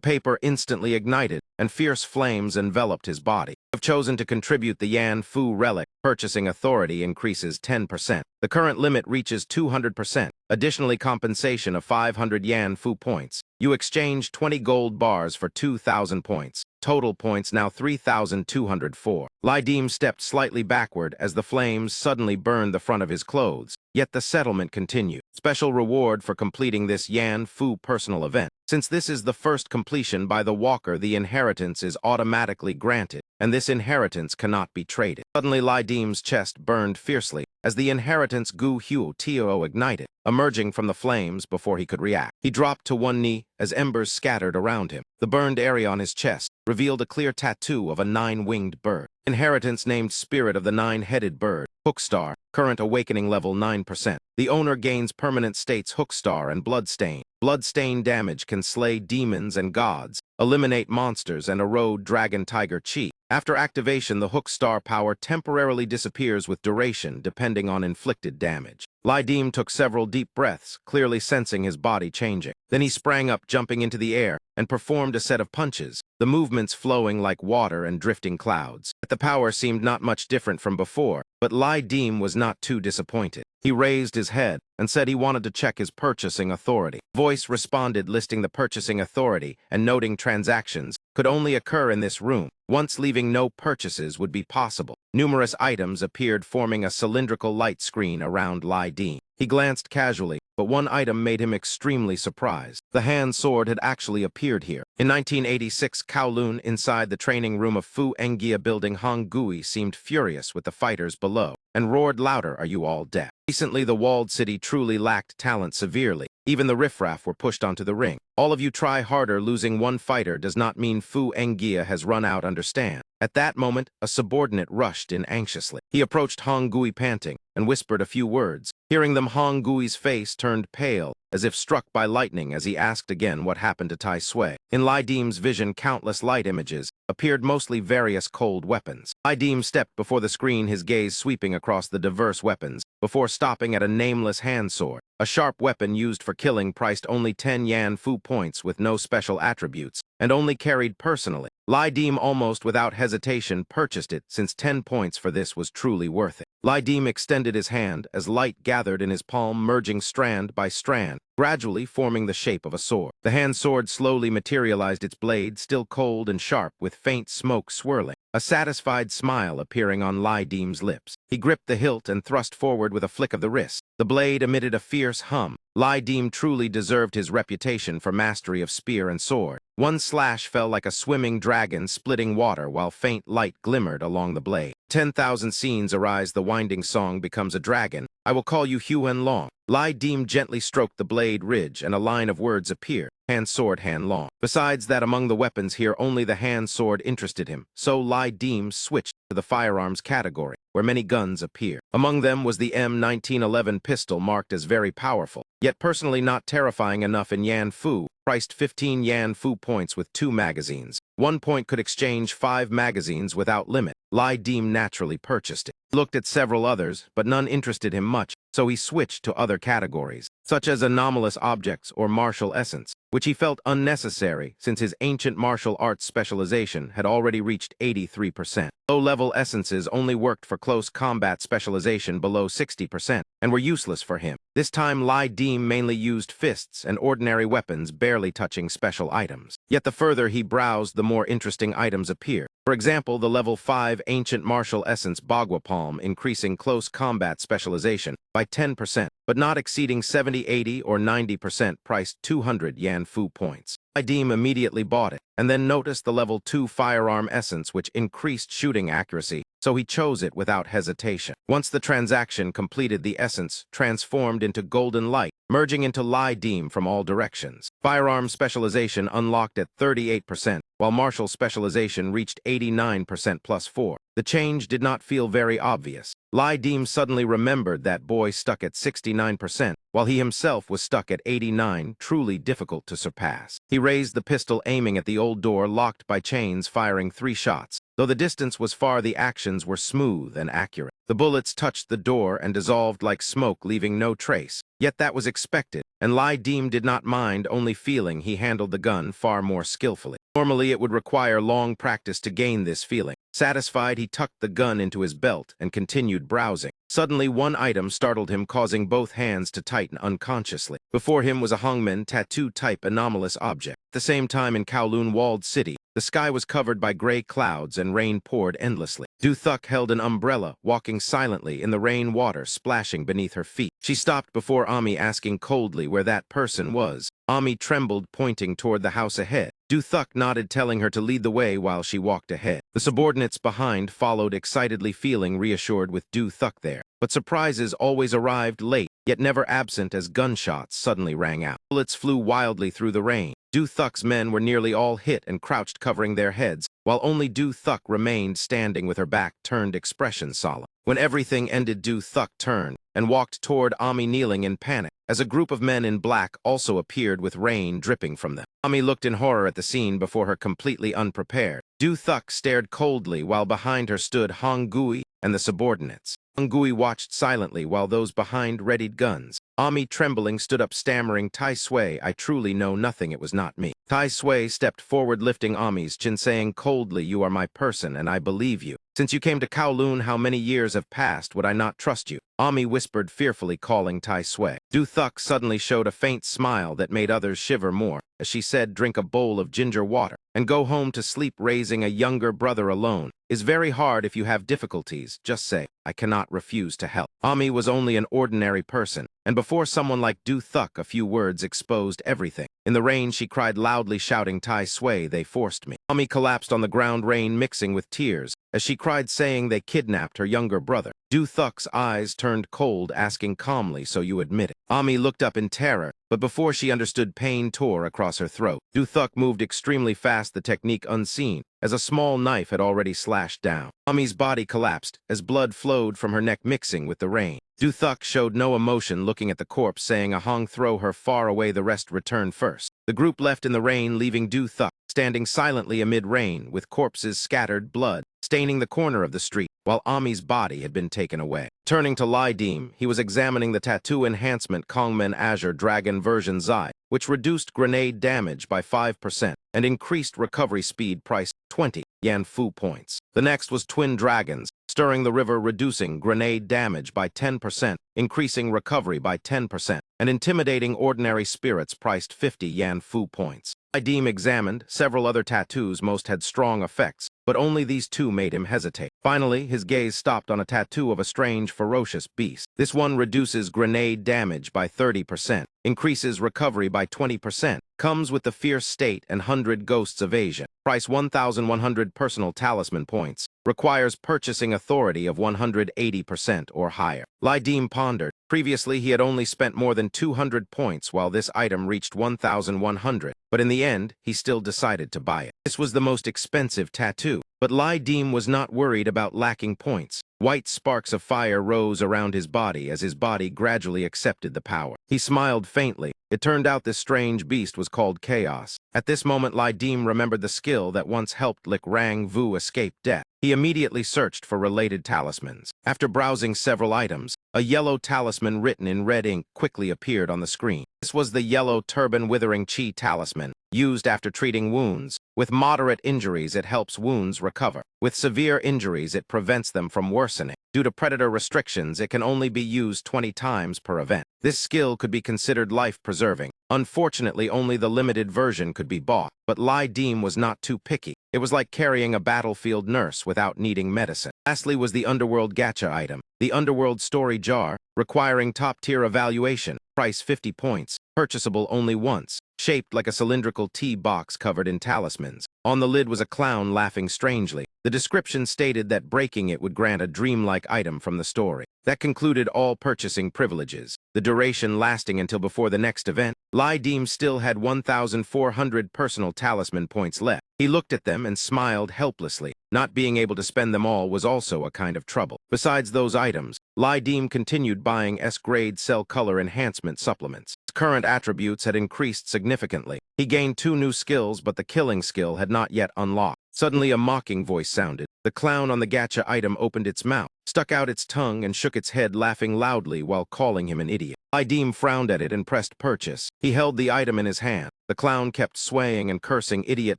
paper instantly ignited, and fierce flames enveloped his body. Have chosen to contribute the Yan Fu relic. Purchasing authority increases 10%. The current limit reaches 200%. Additionally, compensation of 500 Yan Fu points. You exchange 20 gold bars for 2,000 points. Total points now 3,204. Lai Dim stepped slightly backward as the flames suddenly burned the front of his clothes. Yet the settlement continued. Special reward for completing this Yan Fu personal event. Since this is the first completion by the walker, the inheritance is automatically granted, and this inheritance cannot be traded. Suddenly, Lai Dim's chest burned fiercely as the inheritance Gu Hu Tio ignited, emerging from the flames before he could react. He dropped to one knee as embers scattered around him. The burned area on his chest revealed a clear tattoo of a 9-winged bird. Inheritance named Spirit of the 9-headed bird. Hookstar. Current awakening level 9%. The owner gains permanent states Hookstar and Bloodstain. Bloodstain damage can slay demons and gods, eliminate monsters, and erode Dragon Tiger Chi. After activation, the Hookstar power temporarily disappears with duration, depending on inflicted damage. Lydim took several deep breaths, clearly sensing his body changing. Then he sprang up, jumping into the air, and performed a set of punches, the movements flowing like water and drifting clouds. The power seemed not much different from before, but Lydim was not too disappointed. He raised his head and said he wanted to check his purchasing authority. Voice responded, listing the purchasing authority and noting transactions could only occur in this room. Once leaving, no purchases would be possible. Numerous items appeared, forming a cylindrical light screen around Lydim. He glanced casually, but one item made him extremely surprised. The hand sword had actually appeared here. In 1986, Kowloon, inside the training room of Fu Engia building, Hong Gui seemed furious with the fighters below and roared louder, "Are you all deaf?" Recently, the walled city truly lacked talent severely. Even the riffraff were pushed onto the ring. All of you try harder. Losing one fighter does not mean Fu Engia has run out, understand? At that moment, a subordinate rushed in anxiously. He approached Hong Gui panting and whispered a few words. Hearing them, Hong Gui's face turned pale, as if struck by lightning, as he asked again what happened to Tai Sui. In Lydim's vision, countless light images appeared, mostly various cold weapons. Lydim stepped before the screen, his gaze sweeping across the diverse weapons, before stopping at a nameless hand sword, a sharp weapon used for killing, priced only 10 Yan Fu points with no special attributes, and only carried personally. Lydim almost without hesitation purchased it, since 10 points for this was truly worth it. Lydim extended his hand as light gathered in his palm, merging strand by strand, gradually forming the shape of a sword. The hand sword slowly materialized, its blade still cold and sharp, with faint smoke swirling. A satisfied smile appearing on Lydim's lips. He gripped the hilt and thrust forward with a flick of the wrist. The blade emitted a fierce hum. Lydim truly deserved his reputation for mastery of spear and sword. One slash fell like a swimming dragon, splitting water, while faint light glimmered along the blade. 10,000 scenes arise, the winding song becomes a dragon. I will call you Huan Long. Lydim gently stroked the blade ridge, and a line of words appeared. Hand sword, hand long. Besides that, among the weapons here, only the hand sword interested him, so Lydim switched to the firearms category, where many guns appear. Among them was the M1911 pistol, marked as very powerful, yet personally not terrifying enough. In Yan Fu, priced 15 Yan Fu points with 2 magazines. 1 point could exchange 5 magazines without limit. Lydim naturally purchased it. He looked at several others, but none interested him much, so he switched to other categories, such as anomalous objects or martial essence, which he felt unnecessary since his ancient martial arts specialization had already reached 83%. Low-level essences only worked for close combat specialization below 60% and were useless for him. This time, Lydim mainly used fists and ordinary weapons, barely touching special items. Yet the further he browsed, the more interesting items appeared. For example, the level 5 ancient martial essence Bagua Palm, increasing close combat specialization by 10%, but not exceeding 70, 80, or 90%, priced 200 Yan Fu points. Lydim immediately bought it, and then noticed the level 2 firearm essence, which increased shooting accuracy, so he chose it without hesitation. Once the transaction completed, the essence transformed into golden light, merging into Lydim from all directions. Firearm specialization unlocked at 38%, while martial specialization reached 89% plus 4. The change did not feel very obvious. Lydim suddenly remembered that boy stuck at 69%, while he himself was stuck at 89, truly difficult to surpass. He raised the pistol, aiming at the old door locked by chains, firing 3 shots. Though the distance was far, the actions were smooth and accurate. The bullets touched the door and dissolved like smoke, leaving no trace. Yet that was expected, and Lydim did not mind, only feeling he handled the gun far more skillfully. Normally, it would require long practice to gain this feeling. Satisfied, he tucked the gun into his belt and continued browsing. Suddenly, one item startled him, causing both hands to tighten unconsciously. Before him was a Hongmen tattoo-type anomalous object. At the same time, in Kowloon walled city, the sky was covered by gray clouds and rain poured endlessly. Du Thuk held an umbrella, walking silently in the rain, water splashing beneath her feet. She stopped before Ami, asking coldly where that person was. Ami trembled, pointing toward the house ahead. Thuk nodded, telling her to lead the way while she walked ahead. The subordinates behind followed excitedly, feeling reassured with Thuk there. But surprises always arrived late, yet never absent, as gunshots suddenly rang out. Bullets flew wildly through the rain. Thuk's men were nearly all hit and crouched, covering their heads, while only Thuk remained standing with her back turned, expression solemn. When everything ended, Thuk turned and walked toward Ami, kneeling in panic, as a group of men in black also appeared with rain dripping from them. Ami looked in horror at the scene before her, completely unprepared. Thuk stared coldly while behind her stood Hongui and the subordinates. Hongui watched silently while those behind readied guns. Ami, trembling, stood up, stammering, "Tai Sui, I truly know nothing, it was not me." Tai Sui stepped forward, lifting Ami's chin, saying coldly, "You are my person, and I believe you. Since you came to Kowloon, how many years have passed, would I not trust you?" Ami whispered, fearfully calling Tai Sui. Thuk suddenly showed a faint smile that made others shiver more, as she said, "Drink a bowl of ginger water and go home to sleep. Raising a younger brother alone is very hard. If you have difficulties, just say, I cannot refuse to help." Ami was only an ordinary person, and before someone like Thuk, a few words exposed everything. In the rain, she cried loudly, shouting, "Tai Sui, they forced me." Ami collapsed on the ground, rain mixing with tears, as she cried, saying they kidnapped her younger brother. Thuk's eyes turned cold, asking calmly, "So you admit it?" Ami looked up in terror, but before she understood, pain tore across her throat. Thuk moved extremely fast, the technique unseen, as a small knife had already slashed down. Ami's body collapsed as blood flowed from her neck, mixing with the rain. Thuk showed no emotion, looking at the corpse, saying, "Ahong, throw her far away, the rest return first." The group left in the rain, leaving Thuk standing silently amid rain, with corpses scattered, blood staining the corner of the street, while Ami's body had been taken away. Turning to Lai Dim, he was examining the tattoo enhancement Kongmen Azure Dragon version Zai, which reduced grenade damage by 5% and increased recovery speed, price 20 Yan Fu points. The next was Twin Dragons, Stirring the River, reducing grenade damage by 10%, increasing recovery by 10%, and Intimidating Ordinary Spirits, priced 50 Yan Fu points. Idim examined several other tattoos. Most had strong effects, but only these two made him hesitate. Finally, his gaze stopped on a tattoo of a strange, ferocious beast. This one reduces grenade damage by 30%, increases recovery by 20%, comes with the Fierce State and 100 Ghosts Evasion. Price 1,100 personal talisman points. Requires purchasing authority of 180% or higher. Lai Dim pondered. Previously, he had only spent more than 200 points, while this item reached 1,100. But in the end, he still decided to buy it. This was the most expensive tattoo. But Lai Dim was not worried about lacking points. White sparks of fire rose around his body as his body gradually accepted the power. He smiled faintly. It turned out this strange beast was called Chaos. At this moment, Lai Dim remembered the skill that once helped Lik Rang Vu escape death. He immediately searched for related talismans. After browsing several items, a yellow talisman written in red ink quickly appeared on the screen. This was the Yellow Turban Withering Chi talisman, used after treating wounds. With moderate injuries, it helps wounds recover. With severe injuries, it prevents them from worsening. Due to predator restrictions, it can only be used 20 times per event. This skill could be considered life-preserving. Unfortunately, only the limited version could be bought, but Lai Dim was not too picky. It was like carrying a battlefield nurse without needing medicine. Lastly was the Underworld Gacha item, the Underworld Story Jar, requiring top-tier evaluation, price 50 points, purchasable only once, shaped like a cylindrical tea box covered in talismans. On the lid was a clown laughing strangely. The description stated that breaking it would grant a dreamlike item from the story. That concluded all purchasing privileges, the duration lasting until before the next event. Lai Dim still had 1,400 personal talisman points left. He looked at them and smiled helplessly. Not being able to spend them all was also a kind of trouble. Besides those items, Lai Dim continued buying S-grade cell color enhancement supplements. His current attributes had increased significantly. He gained 2 new skills, but the killing skill had not yet unlocked. Suddenly, a mocking voice sounded. The clown on the gacha item opened its mouth, stuck out its tongue, and shook its head, laughing loudly while calling him an idiot. Lai Dim frowned at it and pressed purchase. He held the item in his hand. The clown kept swaying and cursing idiot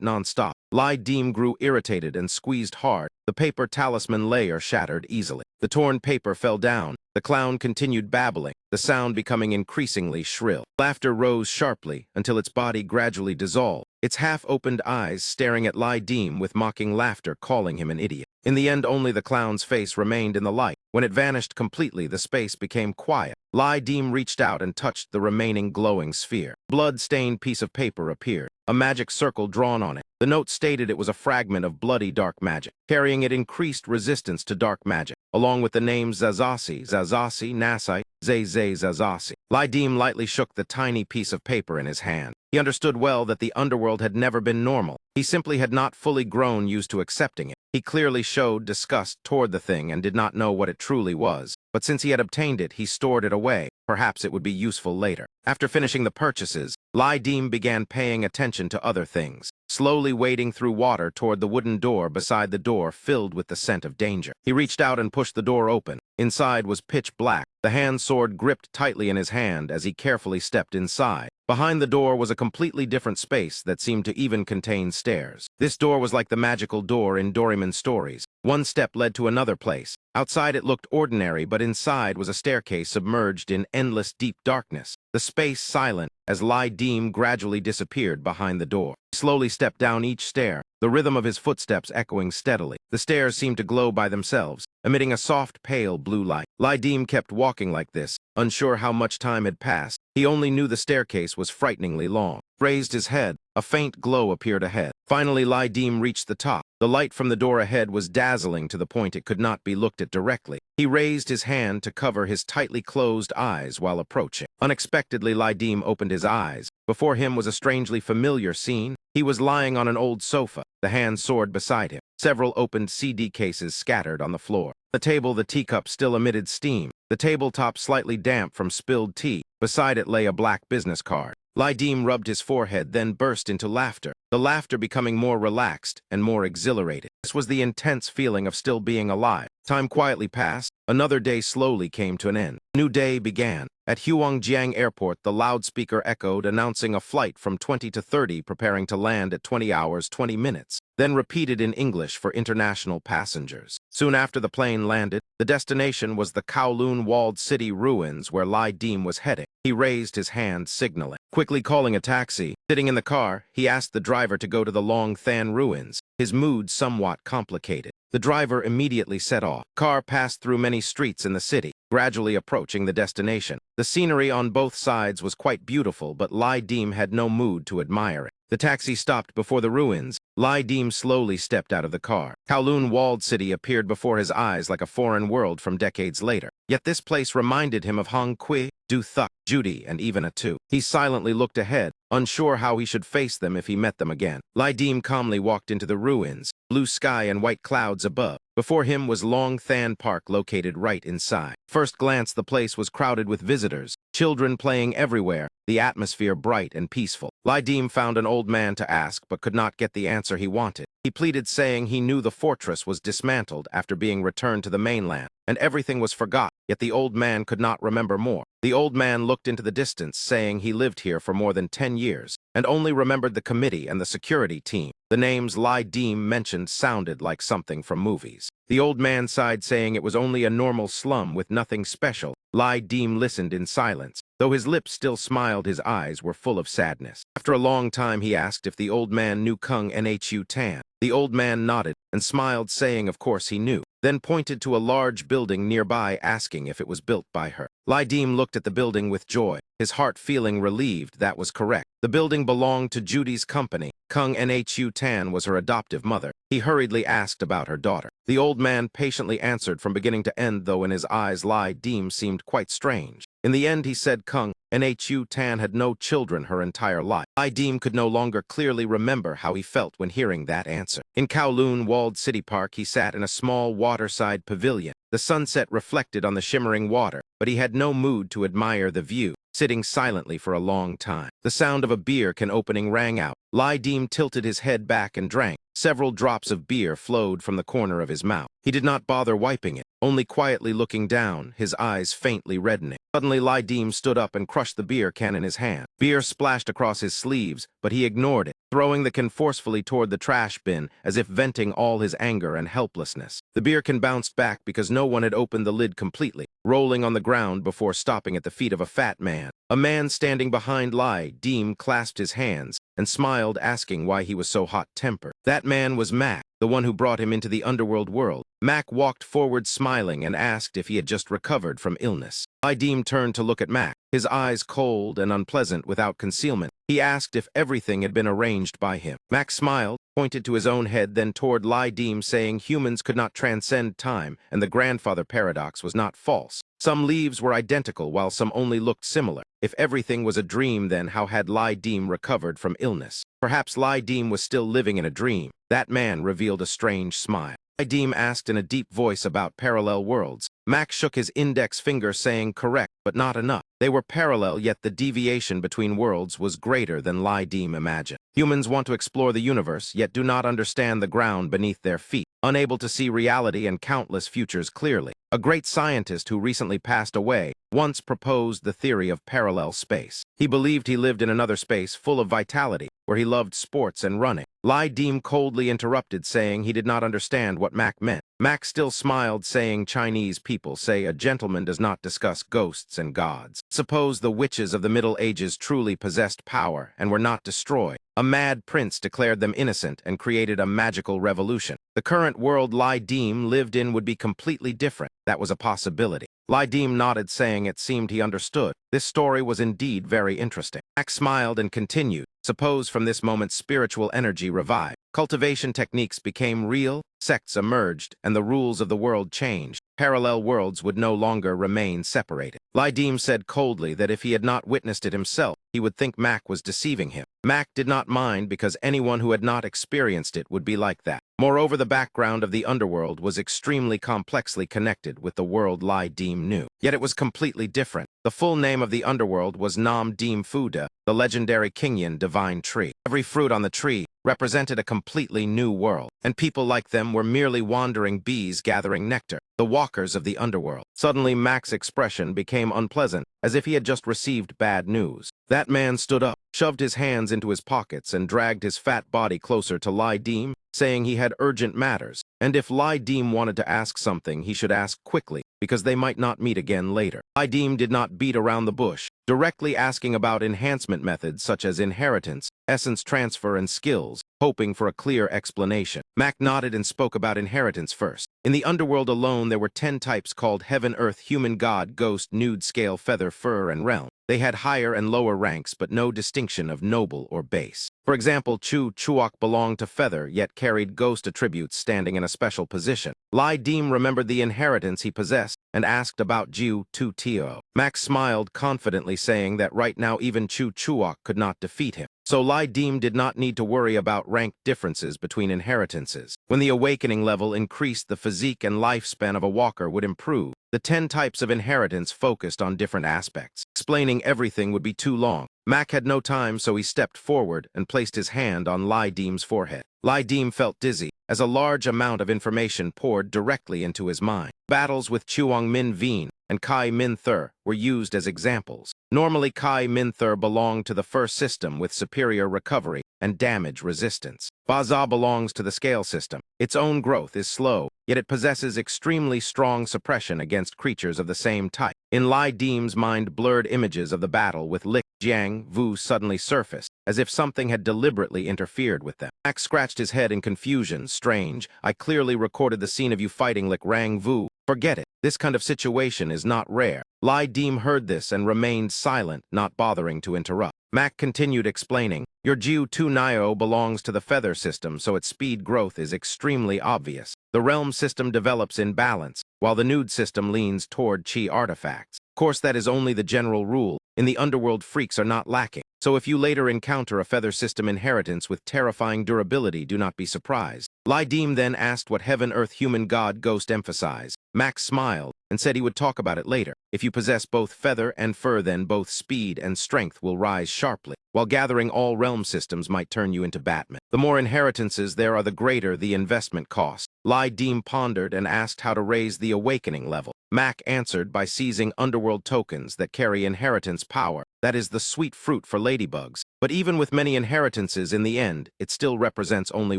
non-stop. Lai Dim grew irritated and squeezed hard. The paper talisman layer shattered easily. The torn paper fell down. The clown continued babbling, the sound becoming increasingly shrill. Laughter rose sharply until its body gradually dissolved, its half-opened eyes staring at Lai Dim with mocking laughter, calling him an idiot. In the end, only the clown's face remained in the light. When it vanished completely, the space became quiet. Lai Dim reached out and touched the remaining glowing sphere. Blood-stained piece of paper appeared. a magic circle drawn on it. The note stated it was a fragment of bloody dark magic. Carrying it increased resistance to dark magic, along with the names Zazasi, Nasite, Zazasi. Lydim lightly shook the tiny piece of paper in his hand. He understood well that the underworld had never been normal. He simply had not fully grown used to accepting it. He clearly showed disgust toward the thing and did not know what it truly was. But since he had obtained it, he stored it away. Perhaps it would be useful later. After finishing the purchases, Lydim began paying attention to other things, slowly wading through water toward the wooden door beside the door filled with the scent of danger. He reached out and pushed the door open. Inside was pitch black, the hand sword gripped tightly in his hand as he carefully stepped inside. Behind the door was a completely different space that seemed to even contain stairs. This door was like the magical door in Doraemon's stories. One step led to another place. Outside it looked ordinary, but inside was a staircase submerged in endless deep darkness. The space silent as Lydim gradually disappeared behind the door. He slowly stepped down each stair, the rhythm of his footsteps echoing steadily. The stairs seemed to glow by themselves, emitting a soft, pale blue light. Lydim kept walking like this, unsure how much time had passed. He only knew the staircase was frighteningly long. Raised his head, a faint glow appeared ahead. Finally, Lydim reached the top. The light from the door ahead was dazzling to the point it could not be looked at directly. He raised his hand to cover his tightly closed eyes while approaching. Unexpectedly, Lydim opened his eyes. Before him was a strangely familiar scene. He was lying on an old sofa, the hand sword beside him. Several opened CD cases scattered on the floor. The table, the teacup still emitted steam. The tabletop slightly damp from spilled tea. Beside it lay a black business card. Lydim rubbed his forehead, then burst into laughter, the laughter becoming more relaxed and more exhilarated. This was the intense feeling of still being alive. Time quietly passed. Another day slowly came to an end. A new day began. At Huangjiang Airport, the loudspeaker echoed, announcing a flight from 20 to 30 preparing to land at 20 hours 20 minutes, then repeated in English for international passengers. Soon after the plane landed, the destination was the Kowloon walled city ruins where Lydim was heading. He raised his hand, signaling. Quickly calling a taxi, sitting in the car, he asked the driver to go to the Long Than ruins, his mood somewhat complicated. The driver immediately set off. Car passed through many streets in the city, gradually approaching the destination. The scenery on both sides was quite beautiful, but Lydim had no mood to admire it. The taxi stopped before the ruins. Lydim slowly stepped out of the car. Kowloon walled city appeared before his eyes like a foreign world from decades later. Yet this place reminded him of Hong Kui, Du Thuk, Judy, and even Atu. He silently looked ahead, unsure how he should face them if he met them again. Lydim calmly walked into the ruins, blue sky and white clouds above. Before him was Long Than Park located right inside. First glance, the place was crowded with visitors, children playing everywhere, the atmosphere bright and peaceful. Lydim found an old man to ask, but could not get the answer he wanted. He pleaded, saying he knew the fortress was dismantled after being returned to the mainland, and everything was forgotten, yet the old man could not remember more. The old man looked into the distance, saying he lived here for more than 10 years, and only remembered the committee and the security team. The names Lydim mentioned sounded like something from movies. The old man sighed, saying it was only a normal slum with nothing special. Lydim listened in silence. Though his lips still smiled, his eyes were full of sadness. After a long time, he asked if the old man knew Kung Nhu Tan. The old man nodded and smiled, saying of course he knew, then pointed to a large building nearby, asking if it was built by her. Lydim looked at the building with joy, his heart feeling relieved. That was correct. The building belonged to Judy's company. Kung Nhu Tan was her adoptive mother. He hurriedly asked about her daughter. The old man patiently answered from beginning to end, though in his eyes Lydim seemed quite strange. In the end, he said Kung Nhu Tan had no children her entire life. Lydim could no longer clearly remember how he felt when hearing that answer. In Kowloon walled city park, he sat in a small waterside pavilion. The sunset reflected on the shimmering water, but he had no mood to admire the view, sitting silently for a long time. The sound of a beer can opening rang out. Lydim tilted his head back and drank. Several drops of beer flowed from the corner of his mouth. He did not bother wiping it, only quietly looking down, his eyes faintly reddening. Suddenly, Lydim stood up and crushed the beer can in his hand. Beer splashed across his sleeves, but he ignored it, throwing the can forcefully toward the trash bin, as if venting all his anger and helplessness. The beer can bounced back because no one had opened the lid completely, rolling on the ground before stopping at the feet of a fat man. A man standing behind Lydim. Clasped his hands and smiled, asking why he was so hot-tempered. That man was Mac, the one who brought him into the underworld world. Mac walked forward smiling and asked if he had just recovered from illness. Lydeem turned to look at Mac, his eyes cold and unpleasant without concealment. He asked if everything had been arranged by him. Mac smiled, pointed to his own head, then toward Lydeem, saying humans could not transcend time, and the grandfather paradox was not false. Some leaves were identical, while some only looked similar. If everything was a dream, then how had Lydeem recovered from illness? Perhaps Lydeem was still living in a dream. That man revealed a strange smile. Lydeem asked in a deep voice about parallel worlds. Mac shook his index finger, saying correct, but not enough. They were parallel, yet the deviation between worlds was greater than Lydeem imagined. Humans want to explore the universe, yet do not understand the ground beneath their feet, unable to see reality and countless futures clearly. A great scientist who recently passed away once proposed the theory of parallel space. He believed he lived in another space full of vitality, where he loved sports and running. Lydeem coldly interrupted, saying he did not understand what Mac meant. Mac still smiled, saying Chinese people say a gentleman does not discuss ghosts and gods. Suppose the witches of the Middle Ages truly possessed power and were not destroyed. A mad prince declared them innocent and created a magical revolution. The current world Lydeem lived in would be completely different. That was a possibility. Lydeem nodded, saying it seemed he understood. This story was indeed very interesting. Mac smiled and continued. Suppose from this moment spiritual energy revived. Cultivation techniques became real, sects emerged, and the rules of the world changed. Parallel worlds would no longer remain separated. Lydeem said coldly that if he had not witnessed it himself, he would think Mac was deceiving him. Mac did not mind, because anyone who had not experienced it would be like that. Moreover, the background of the underworld was extremely complexly connected with the world Lydeem knew. Yet it was completely different. The full name of the underworld was Nam Deem Fuda, the legendary Kingian divine tree. Every fruit on the tree represented a completely new world, and people like them were merely wandering bees gathering nectar, the walkers of the underworld. Suddenly, Mac's expression became unpleasant, as if he had just received bad news. That man stood up, shoved his hands into his pockets, and dragged his fat body closer to Lydeem, saying he had urgent matters, and if Lydeem wanted to ask something, he should ask quickly, because they might not meet again later. Lydeem did not beat around the bush, directly asking about enhancement methods such as inheritance, essence transfer, and skills, hoping for a clear explanation. Mac nodded and spoke about inheritance first. In the underworld alone, there were 10 types called heaven, earth, human, god, ghost, nude, scale, feather, fur, and realm. They had higher and lower ranks, but no distinction of noble or base. For example, Chu Chuok belonged to feather, yet carried ghost attributes, standing in a special position. Lydeem remembered the inheritance he possessed and asked about Jiu Tu Tio. Max smiled confidently, saying that right now even Chu Chuok could not defeat him. So Lydeem did not need to worry about rank differences between inheritances. When the awakening level increased, the physique and lifespan of a walker would improve. The 10 types of inheritance focused on different aspects. Explaining everything would be too long. Mac had no time, so he stepped forward and placed his hand on Lydeem's forehead. Lydeem felt dizzy, as a large amount of information poured directly into his mind. Battles with Chuang Min Veen and Kai Min Thur were used as examples. Normally, Kai Min Thur belonged to the first system with superior recovery and damage resistance. Baza belongs to the scale system. Its own growth is slow, yet it possesses extremely strong suppression against creatures of the same type. In Lydeem's mind, blurred images of the battle with Lik Jiang Vu suddenly surfaced, as if something had deliberately interfered with them. Max scratched his head in confusion. Strange, I clearly recorded the scene of you fighting Lik Rang Vu. Forget it. This kind of situation is not rare. Lydeem heard this and remained silent, not bothering to interrupt. Mac continued explaining, your Jiu Tu Nio belongs to the feather system, so its speed growth is extremely obvious. The realm system develops in balance, while the nude system leans toward chi artifacts. Of course, that is only the general rule. In the underworld, freaks are not lacking. So if you later encounter a feather system inheritance with terrifying durability, do not be surprised. Lydeem then asked what heaven, earth, human, god, ghost emphasize. Max smiled and said he would talk about it later. If you possess both feather and fur, then both speed and strength will rise sharply, while gathering all realm systems might turn you into Batman. The more inheritances there are, the greater the investment cost. Lydeem pondered and asked how to raise the awakening level. Mac answered by seizing underworld tokens that carry inheritance power. That is the sweet fruit for ladybugs. But even with many inheritances, in the end, it still represents only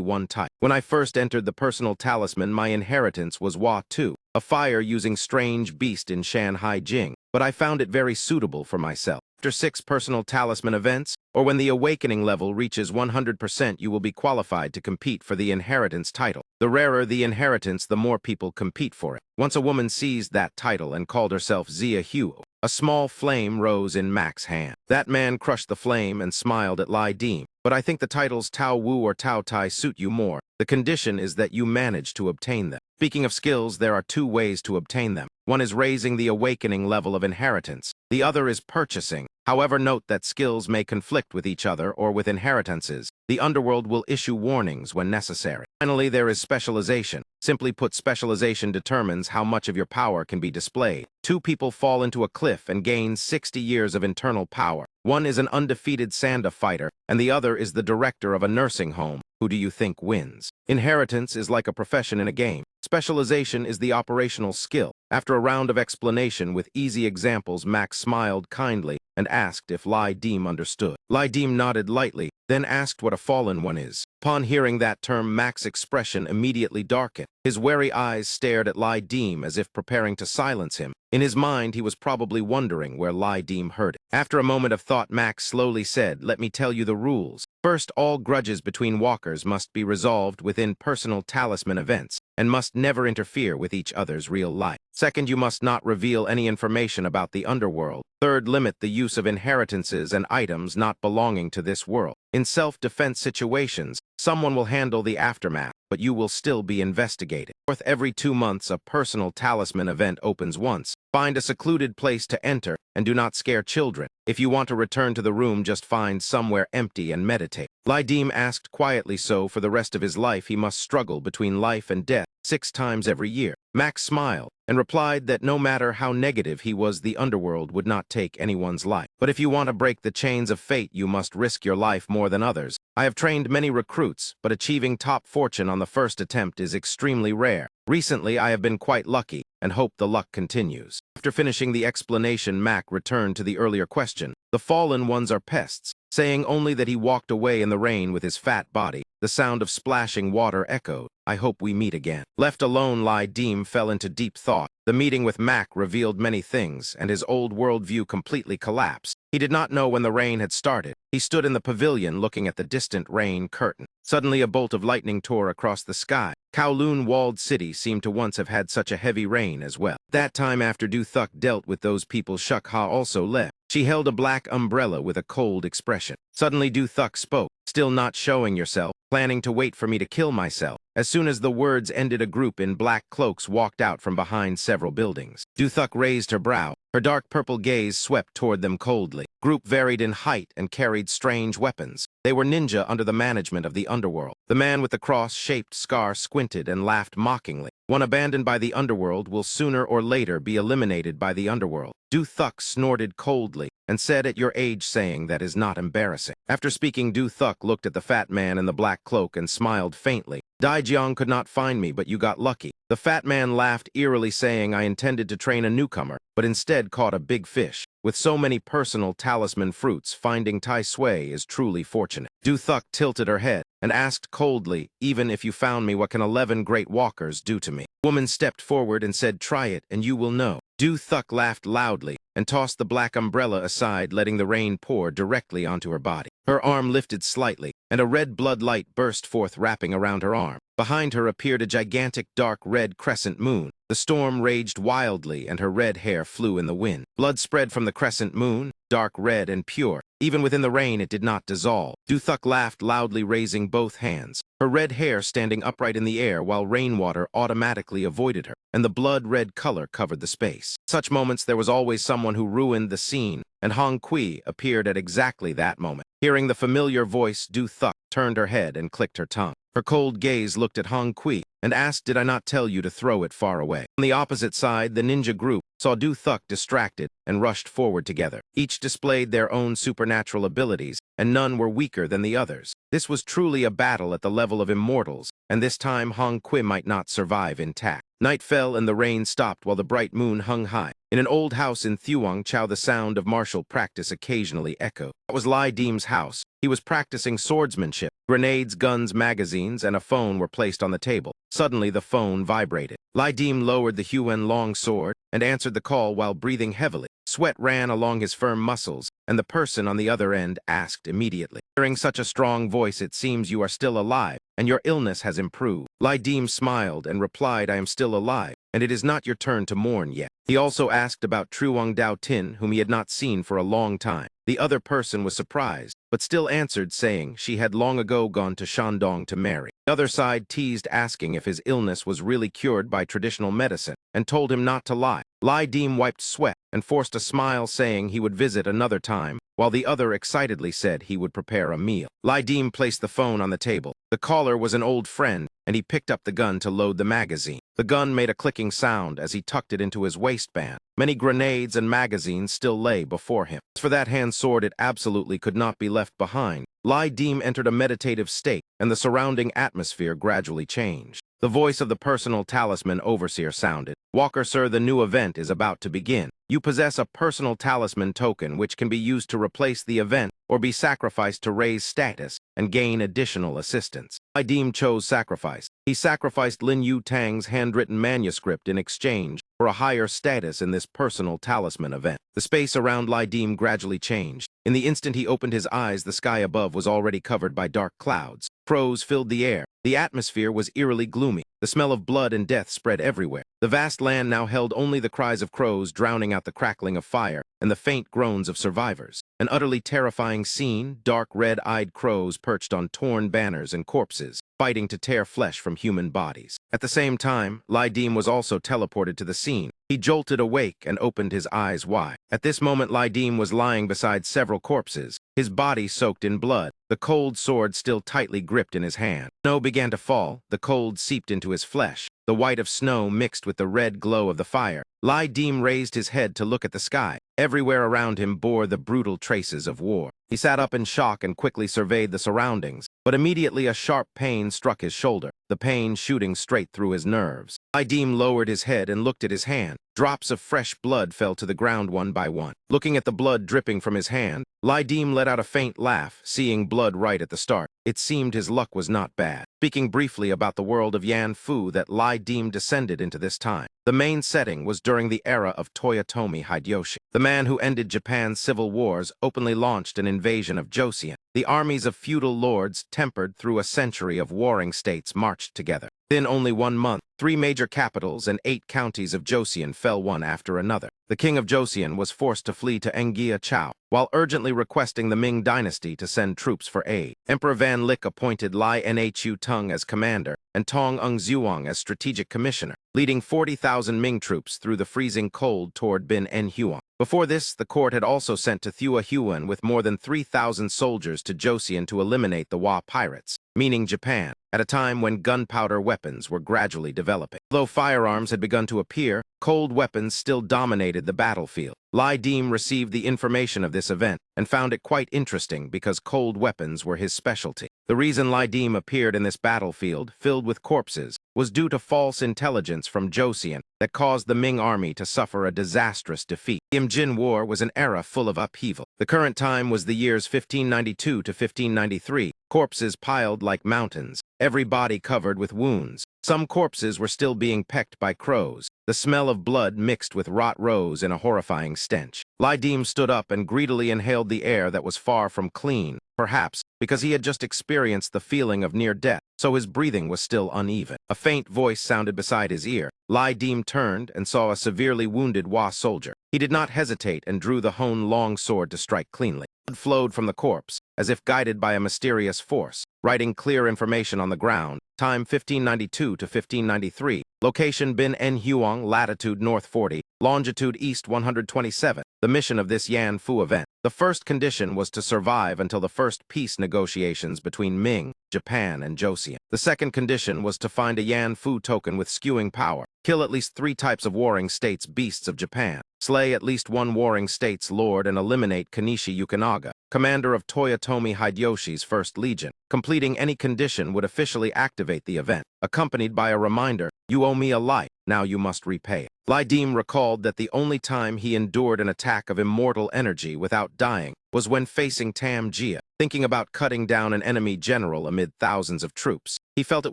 one type. When I first entered the personal talisman, my inheritance was Hua Tu, a fire using strange beast in Shanhai Jing, but I found it very suitable for myself. After 6 personal talisman events, or when the awakening level reaches 100%, you will be qualified to compete for the inheritance title. The rarer the inheritance, the more people compete for it. Once a woman seized that title and called herself Yahello, a small flame rose in Mac's hand. That man crushed the flame and smiled at Lai Deem. But I think the titles Tao Wu or Tao Tai suit you more. The condition is that you manage to obtain them. Speaking of skills, there are 2 ways to obtain them. One is raising the awakening level of inheritance. The other is purchasing. However, note that skills may conflict with each other or with inheritances. The underworld will issue warnings when necessary. Finally, there is specialization. Simply put, specialization determines how much of your power can be displayed. 2 people fall into a cliff and gain 60 years of internal power. One is an undefeated Sanda fighter, and the other is the director of a nursing home. Who do you think wins? Inheritance is like a profession in a game. Specialization is the operational skill. After a round of explanation with easy examples, Max smiled kindly and asked if Lai Deem understood. Lai Deem nodded lightly, then asked what a fallen one is. Upon hearing that term, Max's expression immediately darkened. His wary eyes stared at Lai Deem as if preparing to silence him. In his mind, he was probably wondering where Lai Deem heard it. After a moment of thought, Max slowly said, "Let me tell you the rules. First, all grudges between walkers must be resolved within personal talisman events and must never interfere with each other's real life. Second, you must not reveal any information about the underworld. Third, limit the use of inheritances and items not belonging to this world. In self-defense situations, someone will handle the aftermath, but you will still be investigated. Fourth, every 2 months, a personal talisman event opens once. Find a secluded place to enter and do not scare children. If you want to return to the room, just find somewhere empty and meditate." Lai Deem asked quietly, so for the rest of his life he must struggle between life and death 6 times every year. Max smiled and replied that no matter how negative he was, the underworld would not take anyone's life. But if you want to break the chains of fate, you must risk your life more than others. I have trained many recruits, but achieving top fortune on the first attempt is extremely rare. Recently, I have been quite lucky and hope the luck continues. After finishing the explanation, Mac returned to the earlier question. The fallen ones are pests, saying only that he walked away in the rain with his fat body. The sound of splashing water echoed. "I hope we meet again." Left alone, Lai Deem fell into deep thought. The meeting with Mac revealed many things, and his old worldview completely collapsed. He did not know when the rain had started. He stood in the pavilion looking at the distant rain curtain. Suddenly, a bolt of lightning tore across the sky. Kowloon walled city seemed to once have had such a heavy rain as well. That time after Du Thuk dealt with those people, Shuk Ha also left. She held a black umbrella with a cold expression. Suddenly Du Thuk spoke. "Still not showing yourself? Planning to wait for me to kill myself?" As soon as the words ended, a group in black cloaks walked out from behind several buildings. Du Thuk raised her brow. Her dark purple gaze swept toward them coldly. Group varied in height and carried strange weapons. They were ninja under the management of the underworld. The man with the cross-shaped scar squinted and laughed mockingly. One abandoned by the underworld will sooner or later be eliminated by the underworld. Du Thuk snorted coldly and said, "At your age, saying that is not embarrassing." After speaking, Du Thuk looked at the fat man in the black cloak and smiled faintly. "Daijiang could not find me, but you got lucky." The fat man laughed eerily, saying, "I intended to train a newcomer, but instead caught a big fish. With so many personal talisman fruits, finding Tai Sui is truly fortunate." Du Thuk tilted her head and asked coldly, "Even if you found me, what can 11 great walkers do to me?" The woman stepped forward and said, "Try it, and you will know." Du Thuk laughed loudly and tossed the black umbrella aside, letting the rain pour directly onto her body. Her arm lifted slightly, and a red blood light burst forth, wrapping around her arm. Behind her appeared a gigantic dark red crescent moon. The storm raged wildly, and her red hair flew in the wind. Blood spread from the crescent moon, dark red and pure. Even within the rain, it did not dissolve. Du Thuk laughed loudly, raising both hands, her red hair standing upright in the air while rainwater automatically avoided her, and the blood-red color covered the space. At such moments, there was always someone who ruined the scene, and Hong Kui appeared at exactly that moment. Hearing the familiar voice, Du Thuk turned her head and clicked her tongue. Her cold gaze looked at Hong Kui and asked, "Did I not tell you to throw it far away?" On the opposite side, the ninja group saw Du Thuk distracted and rushed forward together. Each displayed their own supernatural abilities, and none were weaker than the others. This was truly a battle at the level of immortals, and this time Hong Kui might not survive intact. Night fell and the rain stopped while the bright moon hung high. In an old house in Thuong Chau, the sound of martial practice occasionally echoed. That was Lai Deem's house. He was practicing swordsmanship. Grenades, guns, magazines, and a phone were placed on the table. Suddenly, the phone vibrated. Lai Deem lowered the Huan long sword and answered the call while breathing heavily. Sweat ran along his firm muscles, and the person on the other end asked immediately. Hearing such a strong voice, it seems you are still alive, and your illness has improved. Lai Dim smiled and replied, I am still alive, and it is not your turn to mourn yet. He also asked about Truong Dao Tin, whom he had not seen for a long time. The other person was surprised, but still answered, saying she had long ago gone to Shandong to marry. The other side teased, asking if his illness was really cured by traditional medicine, and told him not to lie. Lai Dim wiped sweat and forced a smile, saying he would visit another time, while the other excitedly said he would prepare a meal. Lai Dim placed the phone on the table. The caller was an old friend, and he picked up the gun to load the magazine. The gun made a clicking sound as he tucked it into his waistband. Many grenades and magazines still lay before him. As for that hand sword, it absolutely could not be left behind. Lai Dim entered a meditative state, and the surrounding atmosphere gradually changed. The voice of the personal talisman overseer sounded. Walker, sir, the new event is about to begin. You possess a personal talisman token which can be used to replace the event or be sacrificed to raise status and gain additional assistance. Lai Dim chose sacrifice. He sacrificed Lin Yu Tang's handwritten manuscript in exchange for a higher status in this personal talisman event. The space around Lai Dim gradually changed. In the instant he opened his eyes, the sky above was already covered by dark clouds. Crows filled the air. The atmosphere was eerily gloomy. The smell of blood and death spread everywhere. The vast land now held only the cries of crows, drowning out the crackling of fire and the faint groans of survivors. An utterly terrifying scene, dark red-eyed crows perched on torn banners and corpses, fighting to tear flesh from human bodies. At the same time, Lai Dim was also teleported to the scene. He jolted awake and opened his eyes wide. At this moment, Lai Dim was lying beside several corpses, his body soaked in blood, the cold sword still tightly gripped in his hand. Snow began to fall, the cold seeped into his flesh. The white of snow mixed with the red glow of the fire. Lai Dim raised his head to look at the sky. Everywhere around him bore the brutal traces of war. He sat up in shock and quickly surveyed the surroundings, but immediately a sharp pain struck his shoulder, the pain shooting straight through his nerves. Lai Dim lowered his head and looked at his hand. Drops of fresh blood fell to the ground one by one. Looking at the blood dripping from his hand, Lai Dim let out a faint laugh, seeing blood right at the start. It seemed his luck was not bad. Speaking briefly about the world of Yan Fu that Lai Dim descended into this time. The main setting was during the era of Toyotomi Hideyoshi. The man who ended Japan's civil wars openly launched an invasion of Joseon. The armies of feudal lords, tempered through a century of warring states, marched together. Within only 1 month, 3 major capitals and 8 counties of Joseon fell one after another. The king of Joseon was forced to flee to Engia Chao, while urgently requesting the Ming dynasty to send troops for aid. Emperor Van Lik appointed Lai Nhu Tung as commander and Tong Ung Zuong as strategic commissioner, leading 40,000 Ming troops through the freezing cold toward Bin En Huang. Before this, the court had also sent to Thua Huan with more than 3,000 soldiers to Joseon to eliminate the Wa pirates, meaning Japan, at a time when gunpowder weapons were gradually developing. Though firearms had begun to appear, cold weapons still dominated the battlefield. Lai Dim received the information of this event and found it quite interesting because cold weapons were his specialty. The reason Lai Dim appeared in this battlefield, filled with corpses, was due to false intelligence from Joseon that caused the Ming army to suffer a disastrous defeat. The Imjin War was an era full of upheaval. The current time was the years 1592 to 1593, corpses piled like mountains, every body covered with wounds. Some corpses were still being pecked by crows. The smell of blood mixed with rot rose in a horrifying stench. Lai Dim stood up and greedily inhaled the air that was far from clean, perhaps because he had just experienced the feeling of near death, so his breathing was still uneven. A faint voice sounded beside his ear. Lai Dim turned and saw a severely wounded Wa soldier. He did not hesitate and drew the Hone long sword to strike cleanly. Blood flowed from the corpse, as if guided by a mysterious force, writing clear information on the ground. Time 1592 to 1593. Location Bin En Huang, latitude north 40, longitude east 127. The mission of this Yan Fu event. The first condition was to survive until the first peace negotiations between Ming, Japan, and Joseon. The second condition was to find a Yan Fu token with skewing power. Kill at least 3 types of warring states beasts of Japan. Slay at least 1 warring state's lord and eliminate Kanishi Yukinaga, commander of Toyotomi Hideyoshi's First Legion. Completing any condition would officially activate the event, accompanied by a reminder, "You owe me a life, now you must repay it." Dim recalled that the only time he endured an attack of immortal energy without dying was when facing Tam Jia, thinking about cutting down an enemy general amid thousands of troops. He felt it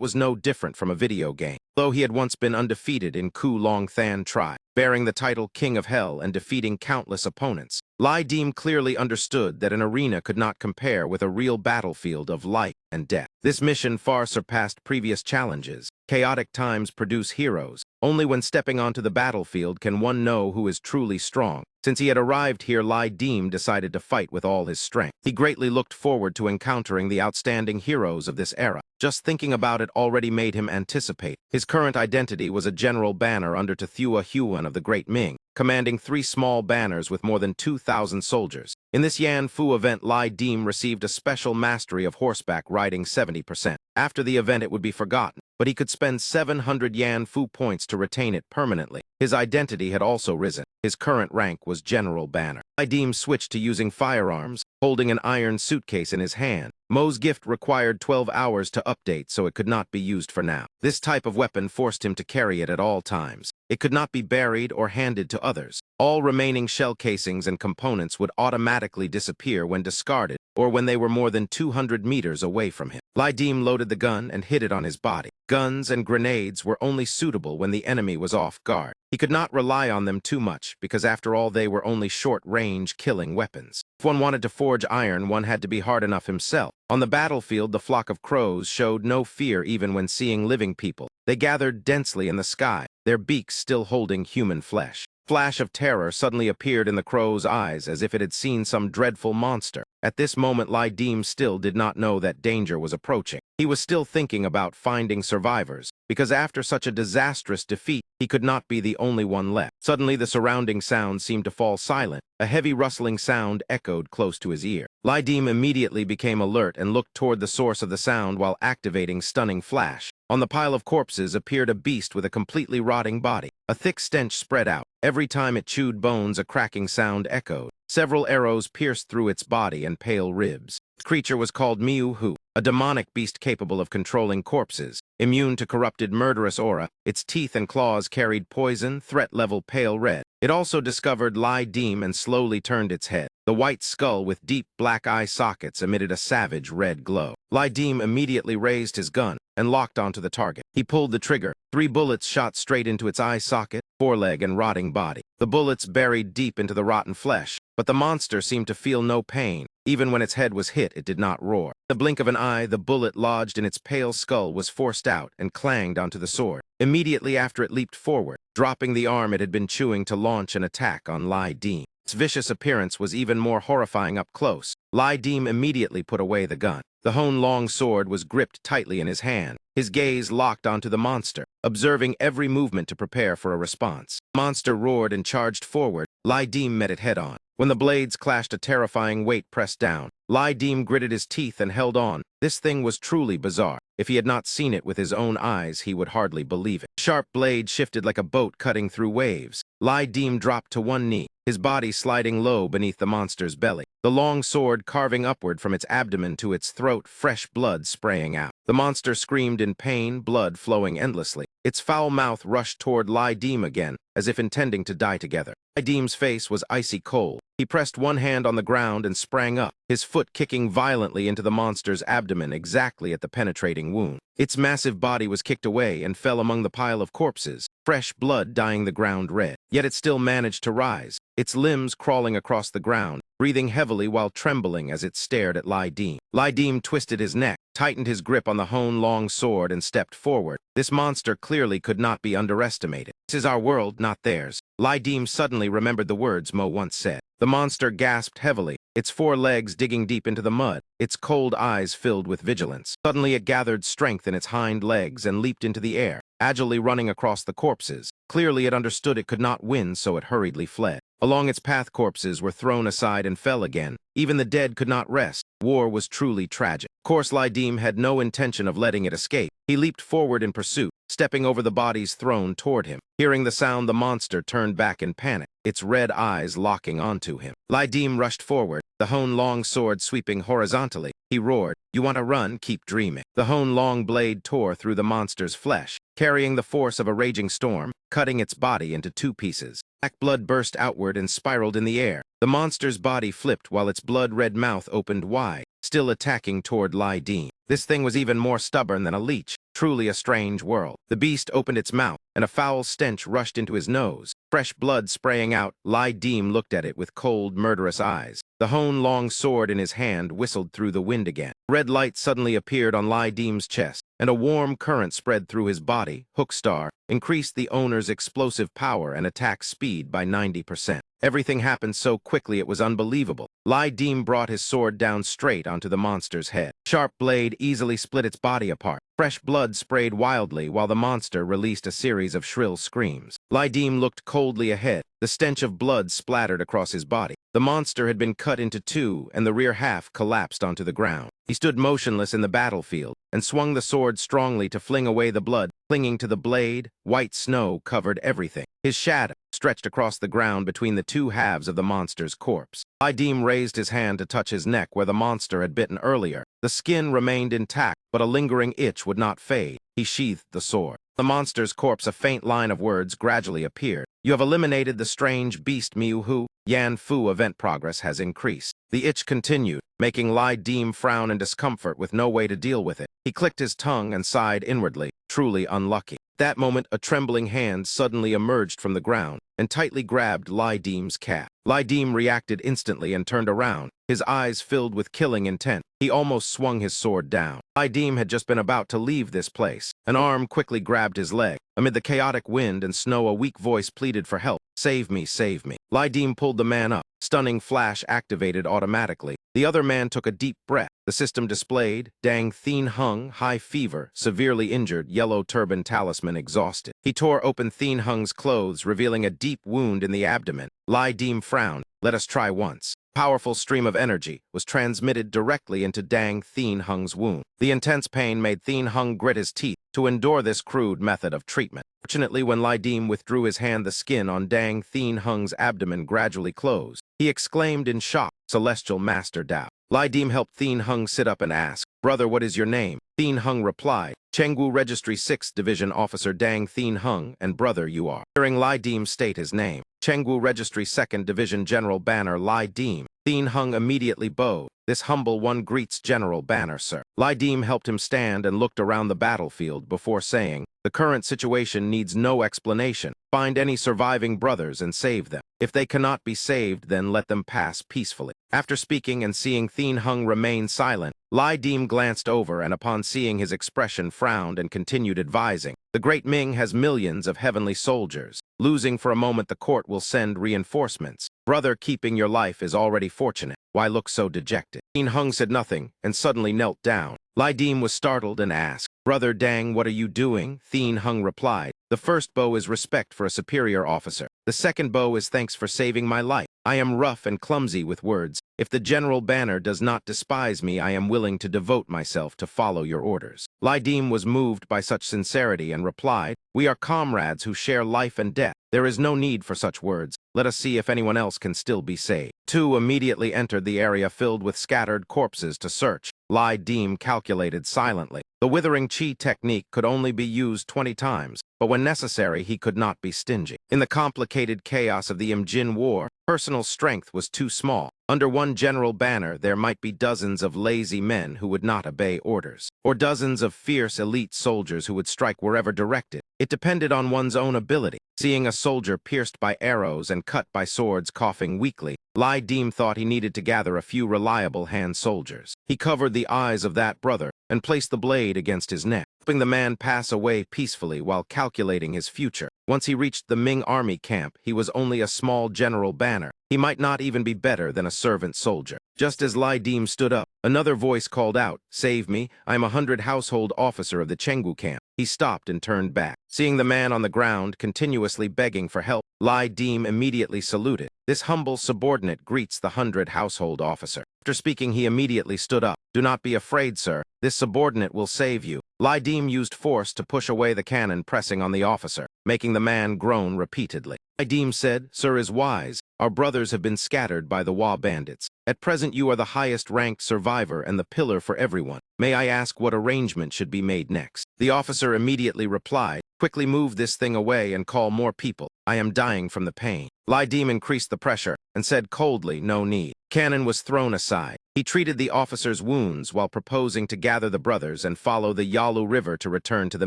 was no different from a video game, though he had once been undefeated in Ku Long Than Tribe, bearing the title King of Hell and defeating countless opponents. Dim clearly understood that an arena could not compare with a real battlefield of life and death. This mission far surpassed previous challenges. Chaotic times produce heroes. Only when stepping onto the battlefield can one know who is truly strong. Since he had arrived here, Dim decided to fight with all his strength. He greatly looked forward to encountering the outstanding heroes of this era. Just thinking about it already made him anticipate. His current identity was a general banner under Tethua Huan of the Great Ming, commanding 3 small banners with more than 2,000 soldiers. In this Yan Fu event, Dim received a special mastery of horseback riding 70%. After the event, it would be forgotten, but he could spend 700 Yan Fu points to retain it permanently. His identity had also risen. His current rank was General Banner. Dim switched to using firearms, holding an iron suitcase in his hand. Mo's gift required 12 hours to update, so it could not be used for now. This type of weapon forced him to carry it at all times. It could not be buried or handed to others. All remaining shell casings and components would automatically disappear when discarded or when they were more than 200 meters away from him. Dim loaded the gun and hid it on his body. Guns and grenades were only suitable when the enemy was off guard. He could not rely on them too much because after all they were only short-range killing weapons. If one wanted to forge iron, one had to be hard enough himself. On the battlefield, the flock of crows showed no fear even when seeing living people. They gathered densely in the sky, their beaks still holding human flesh. Flash of terror suddenly appeared in the crow's eyes as if it had seen some dreadful monster. At this moment, Dim still did not know that danger was approaching. He was still thinking about finding survivors, because after such a disastrous defeat, he could not be the only one left. Suddenly, the surrounding sounds seemed to fall silent. A heavy rustling sound echoed close to his ear. Dim immediately became alert and looked toward the source of the sound while activating Stunning Flash. On the pile of corpses appeared a beast with a completely rotting body. A thick stench spread out. Every time it chewed bones, a cracking sound echoed. Several arrows pierced through its body and pale ribs. The creature was called Miu Hu, a demonic beast capable of controlling corpses. Immune to corrupted murderous aura, its teeth and claws carried poison, threat level pale red. It also discovered Dim and slowly turned its head. The white skull with deep black eye sockets emitted a savage red glow. Dim immediately raised his gun and locked onto the target. He pulled the trigger. 3 bullets shot straight into its eye socket, foreleg, and rotting body. The bullets buried deep into the rotten flesh, but the monster seemed to feel no pain. Even when its head was hit, it did not roar. In the blink of an eye, the bullet lodged in its pale skull was forced out and clanged onto the sword. Immediately after, it leaped forward, dropping the arm it had been chewing to launch an attack on Dim. Its vicious appearance was even more horrifying up close. Dim immediately put away the gun. The Hone long sword was gripped tightly in his hand. His gaze locked onto the monster, observing every movement to prepare for a response. The monster roared and charged forward. Dim met it head-on. When the blades clashed, a terrifying weight pressed down. Dim gritted his teeth and held on. This thing was truly bizarre. If he had not seen it with his own eyes, he would hardly believe it. Sharp blade shifted like a boat cutting through waves. Dim dropped to one knee, his body sliding low beneath the monster's belly. The long sword carving upward from its abdomen to its throat, fresh blood spraying out. The monster screamed in pain, blood flowing endlessly. Its foul mouth rushed toward Dim again, as if intending to die together. Dim's face was icy cold. He pressed one hand on the ground and sprang up, his foot kicking violently into the monster's abdomen exactly at the penetrating wound. Its massive body was kicked away and fell among the pile of corpses, fresh blood dyeing the ground red. Yet it still managed to rise, its limbs crawling across the ground, breathing heavily while trembling as it stared at Dim. Dim twisted his neck, tightened his grip on the Hone long sword, and stepped forward. This monster clearly could not be underestimated. This is our world, not theirs. Dim suddenly remembered the words Mo once said. The monster gasped heavily, its 4 legs digging deep into the mud, its cold eyes filled with vigilance. Suddenly it gathered strength in its hind legs and leaped into the air, agilely running across the corpses. Clearly it understood it could not win, so it hurriedly fled. Along its path, corpses were thrown aside and fell again. Even the dead could not rest. War was truly tragic. Of course, Dim had no intention of letting it escape. He leaped forward in pursuit, stepping over the bodies thrown toward him. Hearing the sound, the monster turned back in panic, its red eyes locking onto him. Dim rushed forward, the Hone long sword sweeping horizontally. He roared, "You want to run? Keep dreaming." The Hone long blade tore through the monster's flesh, carrying the force of a raging storm, cutting its body into two pieces. Black blood burst outward and spiraled in the air. The monster's body flipped while its blood-red mouth opened wide, still attacking toward Lai Deem. This thing was even more stubborn than a leech, truly a strange world. The beast opened its mouth, and a foul stench rushed into his nose. Fresh blood spraying out, Lai Deem looked at it with cold, murderous eyes. The hone-long sword in his hand whistled through the wind again. Red light suddenly appeared on Lai Deem's chest, and a warm current spread through his body. Hookstar increased the owner's explosive power and attack speed by 90%. Everything happened so quickly it was unbelievable. Lai Deem brought his sword down straight onto the monster's head. Sharp blade easily split its body apart. Fresh blood sprayed wildly while the monster released a series of shrill screams. Lai Deem looked coldly ahead. The stench of blood splattered across his body. The monster had been cut into two, and the rear half collapsed onto the ground. He stood motionless in the battlefield and swung the sword strongly to fling away the blood. Clinging to the blade, white snow covered everything. His shadow stretched across the ground between the two halves of the monster's corpse. Lai Deem raised his hand to touch his neck where the monster had bitten earlier. The skin remained intact, but a lingering itch would not fade. He sheathed the sword. The monster's corpse, a faint line of words gradually appeared. You have eliminated the strange beast Miuhu. Yan Fu event progress has increased. The itch continued, making Lai Deem frown in discomfort with no way to deal with it. He clicked his tongue and sighed inwardly, truly unlucky. At that moment, a trembling hand suddenly emerged from the ground and tightly grabbed Lai Deem's cap. Lai Deem reacted instantly and turned around, his eyes filled with killing intent. He almost swung his sword down. Lai Deem had just been about to leave this place. An arm quickly grabbed his leg. Amid the chaotic wind and snow, a weak voice pleaded for help. Save me, save me. Lai Deem pulled the man up. Stunning flash activated automatically. The other man took a deep breath. The system displayed, Dang Thien Hung, high fever, severely injured, yellow turban talisman exhausted. He tore open Thien Hung's clothes, revealing a deep wound in the abdomen. Lai Deem frowned. Let us try once. Powerful stream of energy was transmitted directly into Dang Thien Hung's wound. The intense pain made Thien Hung grit his teeth to endure this crude method of treatment. Fortunately, when Lai Deem withdrew his hand, the skin on Dang Thien Hung's abdomen gradually closed. He exclaimed in shock, Celestial Master Dao. Lai Deem helped Thien Hung sit up and asked, Brother, what is your name? Thien Hung replied, Chengwu Registry 6th Division Officer Dang Thien Hung, and brother you are. Hearing Lai Deem state his name, Chengwu Registry 2nd Division General Banner Lai Deem. Thien Hung immediately bowed. This humble one greets General Banner, sir. Lai Deem helped him stand and looked around the battlefield before saying, the current situation needs no explanation. Find any surviving brothers and save them. If they cannot be saved, then let them pass peacefully. After speaking and seeing Thien Hung remain silent, Lai Deem glanced over and upon seeing his expression frowned and continued advising. The Great Ming has millions of heavenly soldiers. Losing for a moment, the court will send reinforcements. Brother, keeping your life is already fortunate. Why look so dejected? Thien Hung said nothing and suddenly knelt down. Lai Deem was startled and asked, Brother Dang, what are you doing? Thien Hung replied, the first bow is respect for a superior officer. The second bow is thanks for saving my life. I am rough and clumsy with words. If the General Banner does not despise me, I am willing to devote myself to follow your orders. Lai Deem was moved by such sincerity and replied, we are comrades who share life and death. There is no need for such words. Let us see if anyone else can still be saved. Two immediately entered the area filled with scattered corpses to search. Lai Deem calculated silently. The withering chi technique could only be used 20 times, but when necessary, he could not be stingy. In the complicated chaos of the Imjin War, personal strength was too small. Under one general banner, there might be dozens of lazy men who would not obey orders, or dozens of fierce elite soldiers who would strike wherever directed. It depended on one's own ability. Seeing a soldier pierced by arrows and cut by swords coughing weakly, Lai Deem thought he needed to gather a few reliable hand soldiers. He covered the eyes of that brother and placed the blade against his neck, helping the man pass away peacefully while calculating his future. Once he reached the Ming army camp, he was only a small general banner. He might not even be better than a servant soldier. Just as Lai Deem stood up, another voice called out, Save me, I am a 100 household officer of the Chenggu camp. He stopped and turned back. Seeing the man on the ground continuously begging for help, Lai Deem immediately saluted. This humble subordinate greets the 100 household officer. After speaking, he immediately stood up. Do not be afraid, sir. This subordinate will save you. Lai Deem used force to push away the cannon pressing on the officer. making the man groan repeatedly. Idim said, "Sir is wise. Our brothers have been scattered by the Wa bandits. At present you are the highest-ranked survivor and the pillar for everyone. May I ask what arrangement should be made next?" The officer immediately replied, "Quickly move this thing away and call more people. I am dying from the pain." Idim increased the pressure and said coldly, "No need." Cannon was thrown aside. He treated the officer's wounds while proposing to gather the brothers and follow the Yahello River to return to the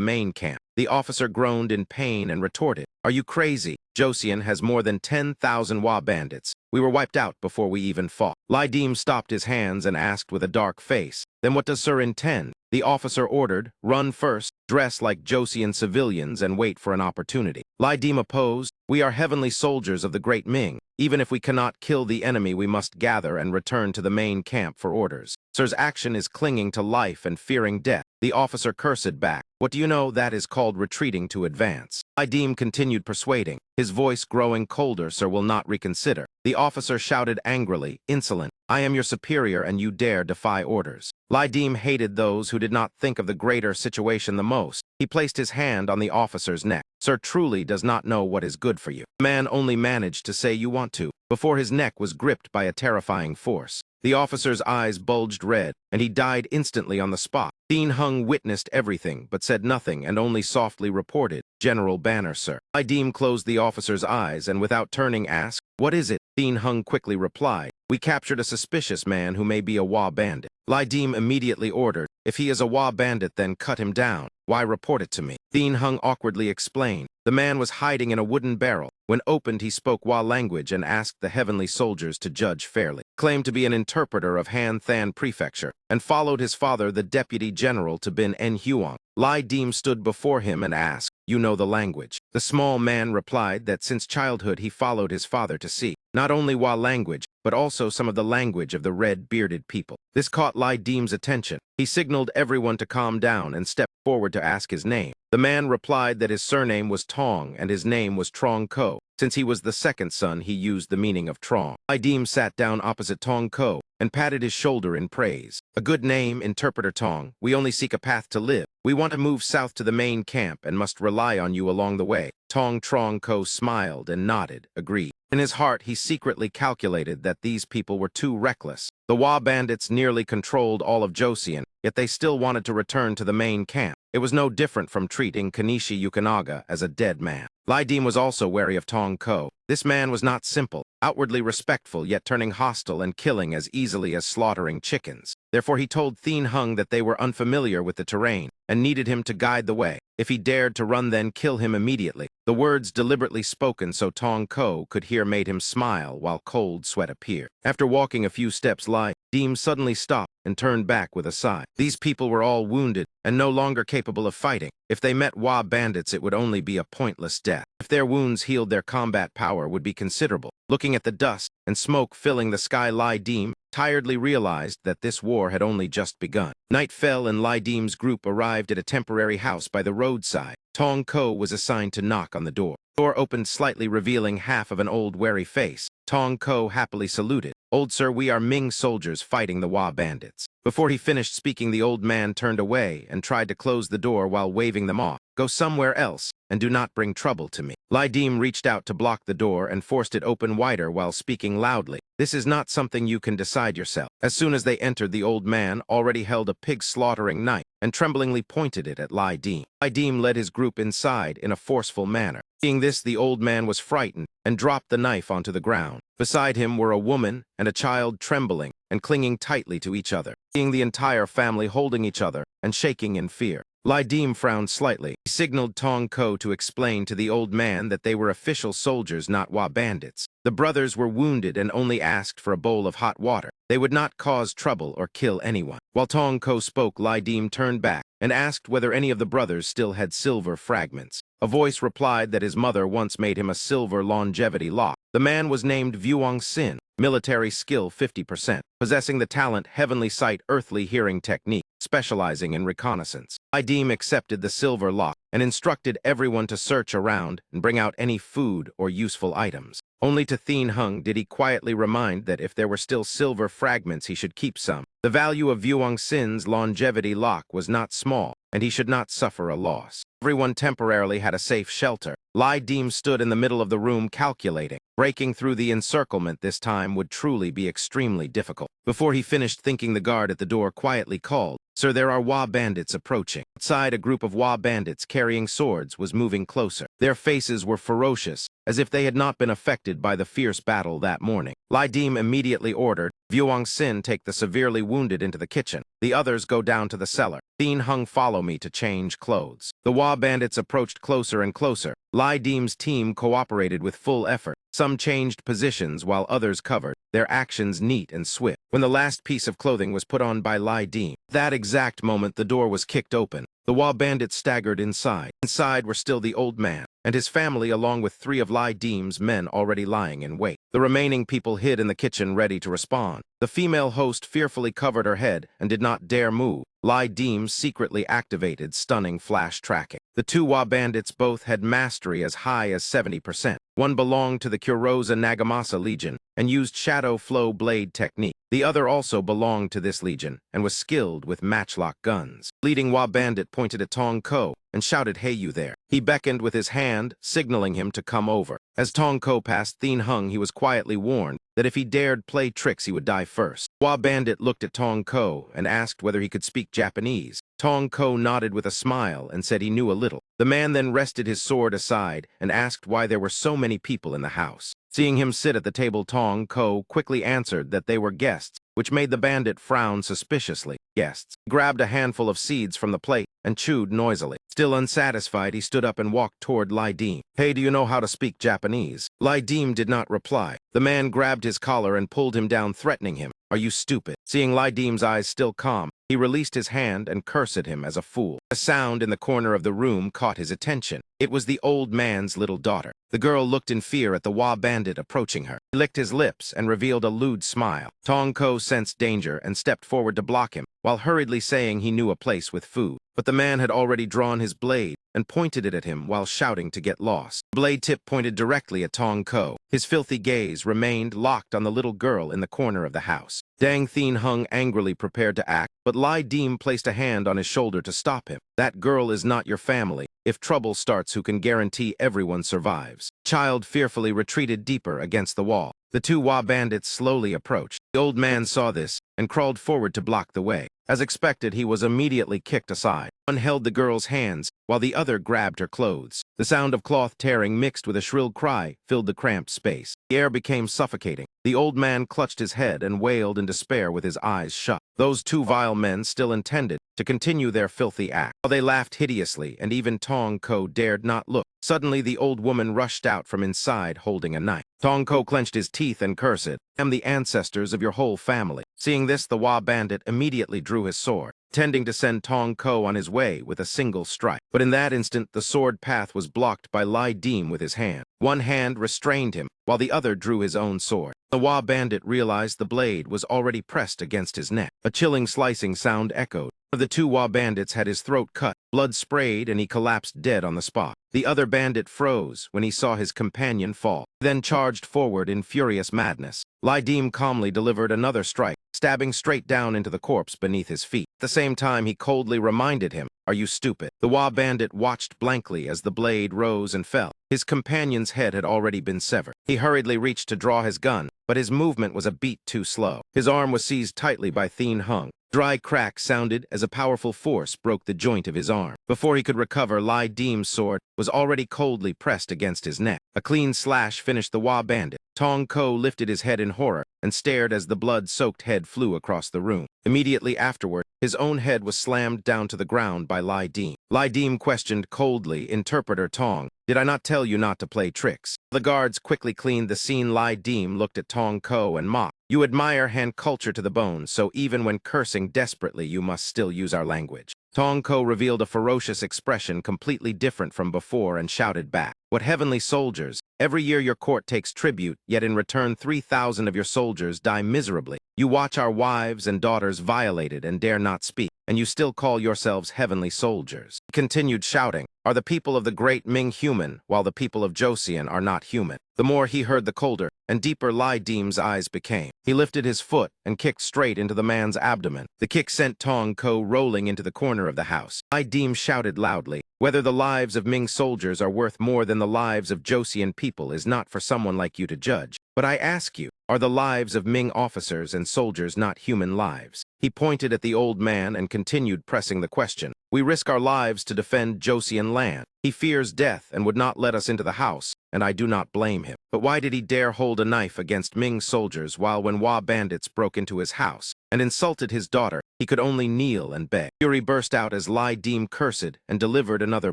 main camp. The officer groaned in pain and retorted, "Are you crazy? Josian has more than 10,000 Wa bandits. We were wiped out before we even fought." Idim stopped his hands and asked with a dark face, "Then what does Sir intend?" The officer ordered, "Run first, dress like Josian civilians and wait for an opportunity." Idim opposed, "We are heavenly soldiers of the great Ming. Even if we cannot kill the enemy, we must gather and return to the main camp for orders. Sir's action is clinging to life and fearing death." The officer cursed back, "What do you know? That is called retreating to advance." Idim continued persuading, his voice growing colder. "Sir will not reconsider." The officer shouted angrily, "Insolent! I am your superior and you dare defy orders." Idim hated those who did not think of the greater situation the most. He placed his hand on the officer's neck. "Sir truly does not know what is good for you." The man only managed to say, "You want to," before his neck was gripped by a terrifying force. The officer's eyes bulged red, and he died instantly on the spot. Dean Hung witnessed everything, but said nothing and only softly reported, "General Banner, sir." Idim closed the officer's eyes and without turning asked, "What is it?" Dean Hung quickly replied, "We captured a suspicious man who may be a Wa bandit." Idim immediately ordered, "If he is a Wa bandit, then cut him down. Why report it to me?" Dean Hung awkwardly explained, "The man was hiding in a wooden barrel. When opened, he spoke Wa language and asked the heavenly soldiers to judge fairly. Claimed to be an interpreter of Han Than Prefecture, and followed his father, the deputy general, to Bin En Huang." Idim stood before him and asked, "You know the language?" The small man replied that since childhood he followed his father to see not only Wa language, but also some of the language of the red-bearded people. This caught Idim's attention. He signaled everyone to calm down and stepped forward to ask his name. The man replied that his surname was Tong and his name was Trong Ko. Since he was the second son, he used the meaning of Trong. Idim sat down opposite Tong Ko and patted his shoulder in praise. "A good name, Interpreter Tong. We only seek a path to live. We want to move south to the main camp and must rely on you along the way." Tong Trong Ko smiled and nodded, agreed. In his heart, he secretly calculated that these people were too reckless. The Wa bandits nearly controlled all of Josian, yet they still wanted to return to the main camp. It was no different from treating Kanishi Yukinaga as a dead man. Idim was also wary of Tong Ko. This man was not simple, outwardly respectful, yet turning hostile and killing as easily as slaughtering chickens. Therefore he told Dean Hung that they were unfamiliar with the terrain and needed him to guide the way. If he dared to run, then kill him immediately. The words deliberately spoken so Tong Ko could hear made him smile while cold sweat appeared. After walking a few steps, Idim suddenly stopped and turned back with a sigh. These people were all wounded and no longer capable of fighting. If they met Wa bandits, it would only be a pointless death. If their wounds healed, their combat power would be considerable. Looking at the dust and smoke filling the sky, Idim tiredly realized that this war had only just begun. Night fell and Idim's group arrived at a temporary house by the roadside. Tong Ko was assigned to knock on the door. The door opened slightly, revealing half of an old wary face. Tong Ko happily saluted. "Old sir, we are Ming soldiers fighting the Wa bandits." Before he finished speaking, the old man turned away and tried to close the door while waving them off. "Go somewhere else and do not bring trouble to me." Idim reached out to block the door and forced it open wider while speaking loudly. "This is not something you can decide yourself." As soon as they entered, the old man already held a pig-slaughtering knife and tremblingly pointed it at Idim. Idim led his group inside in a forceful manner. Seeing this, the old man was frightened and dropped the knife onto the ground. Beside him were a woman and a child, trembling and clinging tightly to each other. Seeing the entire family holding each other and shaking in fear, Idim frowned slightly. He signaled Tong Ko to explain to the old man that they were official soldiers, not Wa bandits. The brothers were wounded and only asked for a bowl of hot water. They would not cause trouble or kill anyone. While Tong Ko spoke, Idim turned back and asked whether any of the brothers still had silver fragments. A voice replied that his mother once made him a silver longevity lock. The man was named Vuong Sin, military skill 50%, possessing the talent Heavenly Sight, Earthly Hearing Technique, specializing in reconnaissance. Idim accepted the silver lock and instructed everyone to search around and bring out any food or useful items. Only to Thien Hung did he quietly remind that if there were still silver fragments, he should keep some. The value of Vuong Sin's longevity lock was not small, and he should not suffer a loss. Everyone temporarily had a safe shelter. Lai Dim stood in the middle of the room calculating. Breaking through the encirclement this time would truly be extremely difficult. Before he finished thinking, the guard at the door quietly called, "Sir, there are Wa bandits approaching." Outside, a group of Wa bandits carrying swords was moving closer. Their faces were ferocious, as if they had not been affected by the fierce battle that morning. Lai Dim immediately ordered, "Vuong Sin, take the severely wounded into the kitchen. The others go down to the cellar. Thien Hung, follow me to change clothes." The Wa bandits approached closer and closer. Lai Dim's team cooperated with full effort. Some changed positions while others covered, their actions neat and swift. When the last piece of clothing was put on by Lai Dim, that exact moment the door was kicked open. The Wa bandits staggered inside. Inside were still the old man and his family, along with 3 of Lai Dim's men already lying in wait. The remaining people hid in the kitchen ready to respond. The female host fearfully covered her head and did not dare move. Lai Dim secretly activated stunning flash tracking. The 2 Wa bandits both had mastery as high as 70%. One belonged to the Kurosa Nagamasa Legion and used shadow flow blade technique. The other also belonged to this legion and was skilled with matchlock guns. Leading Wa bandit pointed at Tong Ko and shouted, "Hey, you there." He beckoned with his hand, signaling him to come over. As Tong Ko passed Thien Hung, he was quietly warned that if he dared play tricks, he would die first. Wa bandit looked at Tong Ko and asked whether he could speak Japanese. Tong Ko nodded with a smile and said he knew a little. The man then rested his sword aside and asked why there were so many people in the house. Seeing him sit at the table, Tong Ko quickly answered that they were guests, which made the bandit frown suspiciously. Guests. He grabbed a handful of seeds from the plate and chewed noisily. Still unsatisfied, he stood up and walked toward Lai Dim. "Hey, do you know how to speak Japanese?" Lai Dim did not reply. The man grabbed his collar and pulled him down, threatening him. "Are you stupid?" Seeing Lai Dim's eyes still calm, he released his hand and cursed him as a fool. A sound in the corner of the room caught his attention. It was the old man's little daughter. The girl looked in fear at the Wa bandit approaching her. He licked his lips and revealed a lewd smile. Tong Ko sensed danger and stepped forward to block him, while hurriedly saying he knew a place with food. But the man had already drawn his blade and pointed it at him while shouting to get lost. The blade tip pointed directly at Tong Ko. His filthy gaze remained locked on the little girl in the corner of the house. Dang Thien Hung angrily prepared to act, but Lai Dim placed a hand on his shoulder to stop him. "That girl is not your family. If trouble starts, who can guarantee everyone survives?" Child fearfully retreated deeper against the wall. The 2 Wa bandits slowly approached. The old man saw this and crawled forward to block the way. As expected, he was immediately kicked aside. One held the girl's hands, while the other grabbed her clothes. The sound of cloth tearing mixed with a shrill cry filled the cramped space. The air became suffocating. The old man clutched his head and wailed in despair with his eyes shut. Those 2 vile men still intended to continue their filthy act. While they laughed hideously, and even Tong Ko dared not look. Suddenly, the old woman rushed out from inside holding a knife. Tong Ko clenched his teeth and cursed, "I am the ancestors of your whole family." Seeing this, the Wa bandit immediately drew his sword, intending to send Tong Ko on his way with a single strike. But in that instant, the sword path was blocked by Lai Dim with his hand. One hand restrained him, while the other drew his own sword. The Wa bandit realized the blade was already pressed against his neck. A chilling slicing sound echoed. One of the 2 Wa bandits had his throat cut, blood sprayed, and he collapsed dead on the spot. The other bandit froze when he saw his companion fall, then charged forward in furious madness. Lai Dim calmly delivered another strike, stabbing straight down into the corpse beneath his feet. At the same time, he coldly reminded him, "Are you stupid?" The Wa bandit watched blankly as the blade rose and fell. His companion's head had already been severed. He hurriedly reached to draw his gun, but his movement was a beat too slow. His arm was seized tightly by Thien Hung. Dry crack sounded as a powerful force broke the joint of his arm. Before he could recover, Lai Dim's sword was already coldly pressed against his neck. A clean slash finished the Wa bandit. Tong Ko lifted his head in horror and stared as the blood-soaked head flew across the room. Immediately afterward, his own head was slammed down to the ground by Lai Dim. Lai Dim questioned coldly, "Interpreter Tong, did I not tell you not to play tricks?" The guards quickly cleaned the scene. Lai Dim looked at Tong Ko and mocked. "You admire hand culture to the bone, so even when cursing desperately, you must still use our language." Tong Ko revealed a ferocious expression completely different from before and shouted back, "What heavenly soldiers! Every year your court takes tribute, yet in return 3,000 of your soldiers die miserably. You watch our wives and daughters violated and dare not speak. and you still call yourselves heavenly soldiers. He continued shouting, "Are the people of the great Ming human, while the people of Joseon are not human?" The more he heard, the colder and deeper Lai Dim's eyes became. He lifted his foot and kicked straight into the man's abdomen. The kick sent Tong Ko rolling into the corner of the house. Lai Dim shouted loudly, "Whether the lives of Ming soldiers are worth more than the lives of Joseon people is not for someone like you to judge. But I ask you, are the lives of Ming officers and soldiers not human lives?" He pointed at the old man and continued pressing the question. "We risk our lives to defend Joseon land. He fears death and would not let us into the house, and I do not blame him. But why did he dare hold a knife against Ming soldiers while when Wa bandits broke into his house and insulted his daughter, he could only kneel and beg?" Fury burst out as Lai Dim cursed and delivered another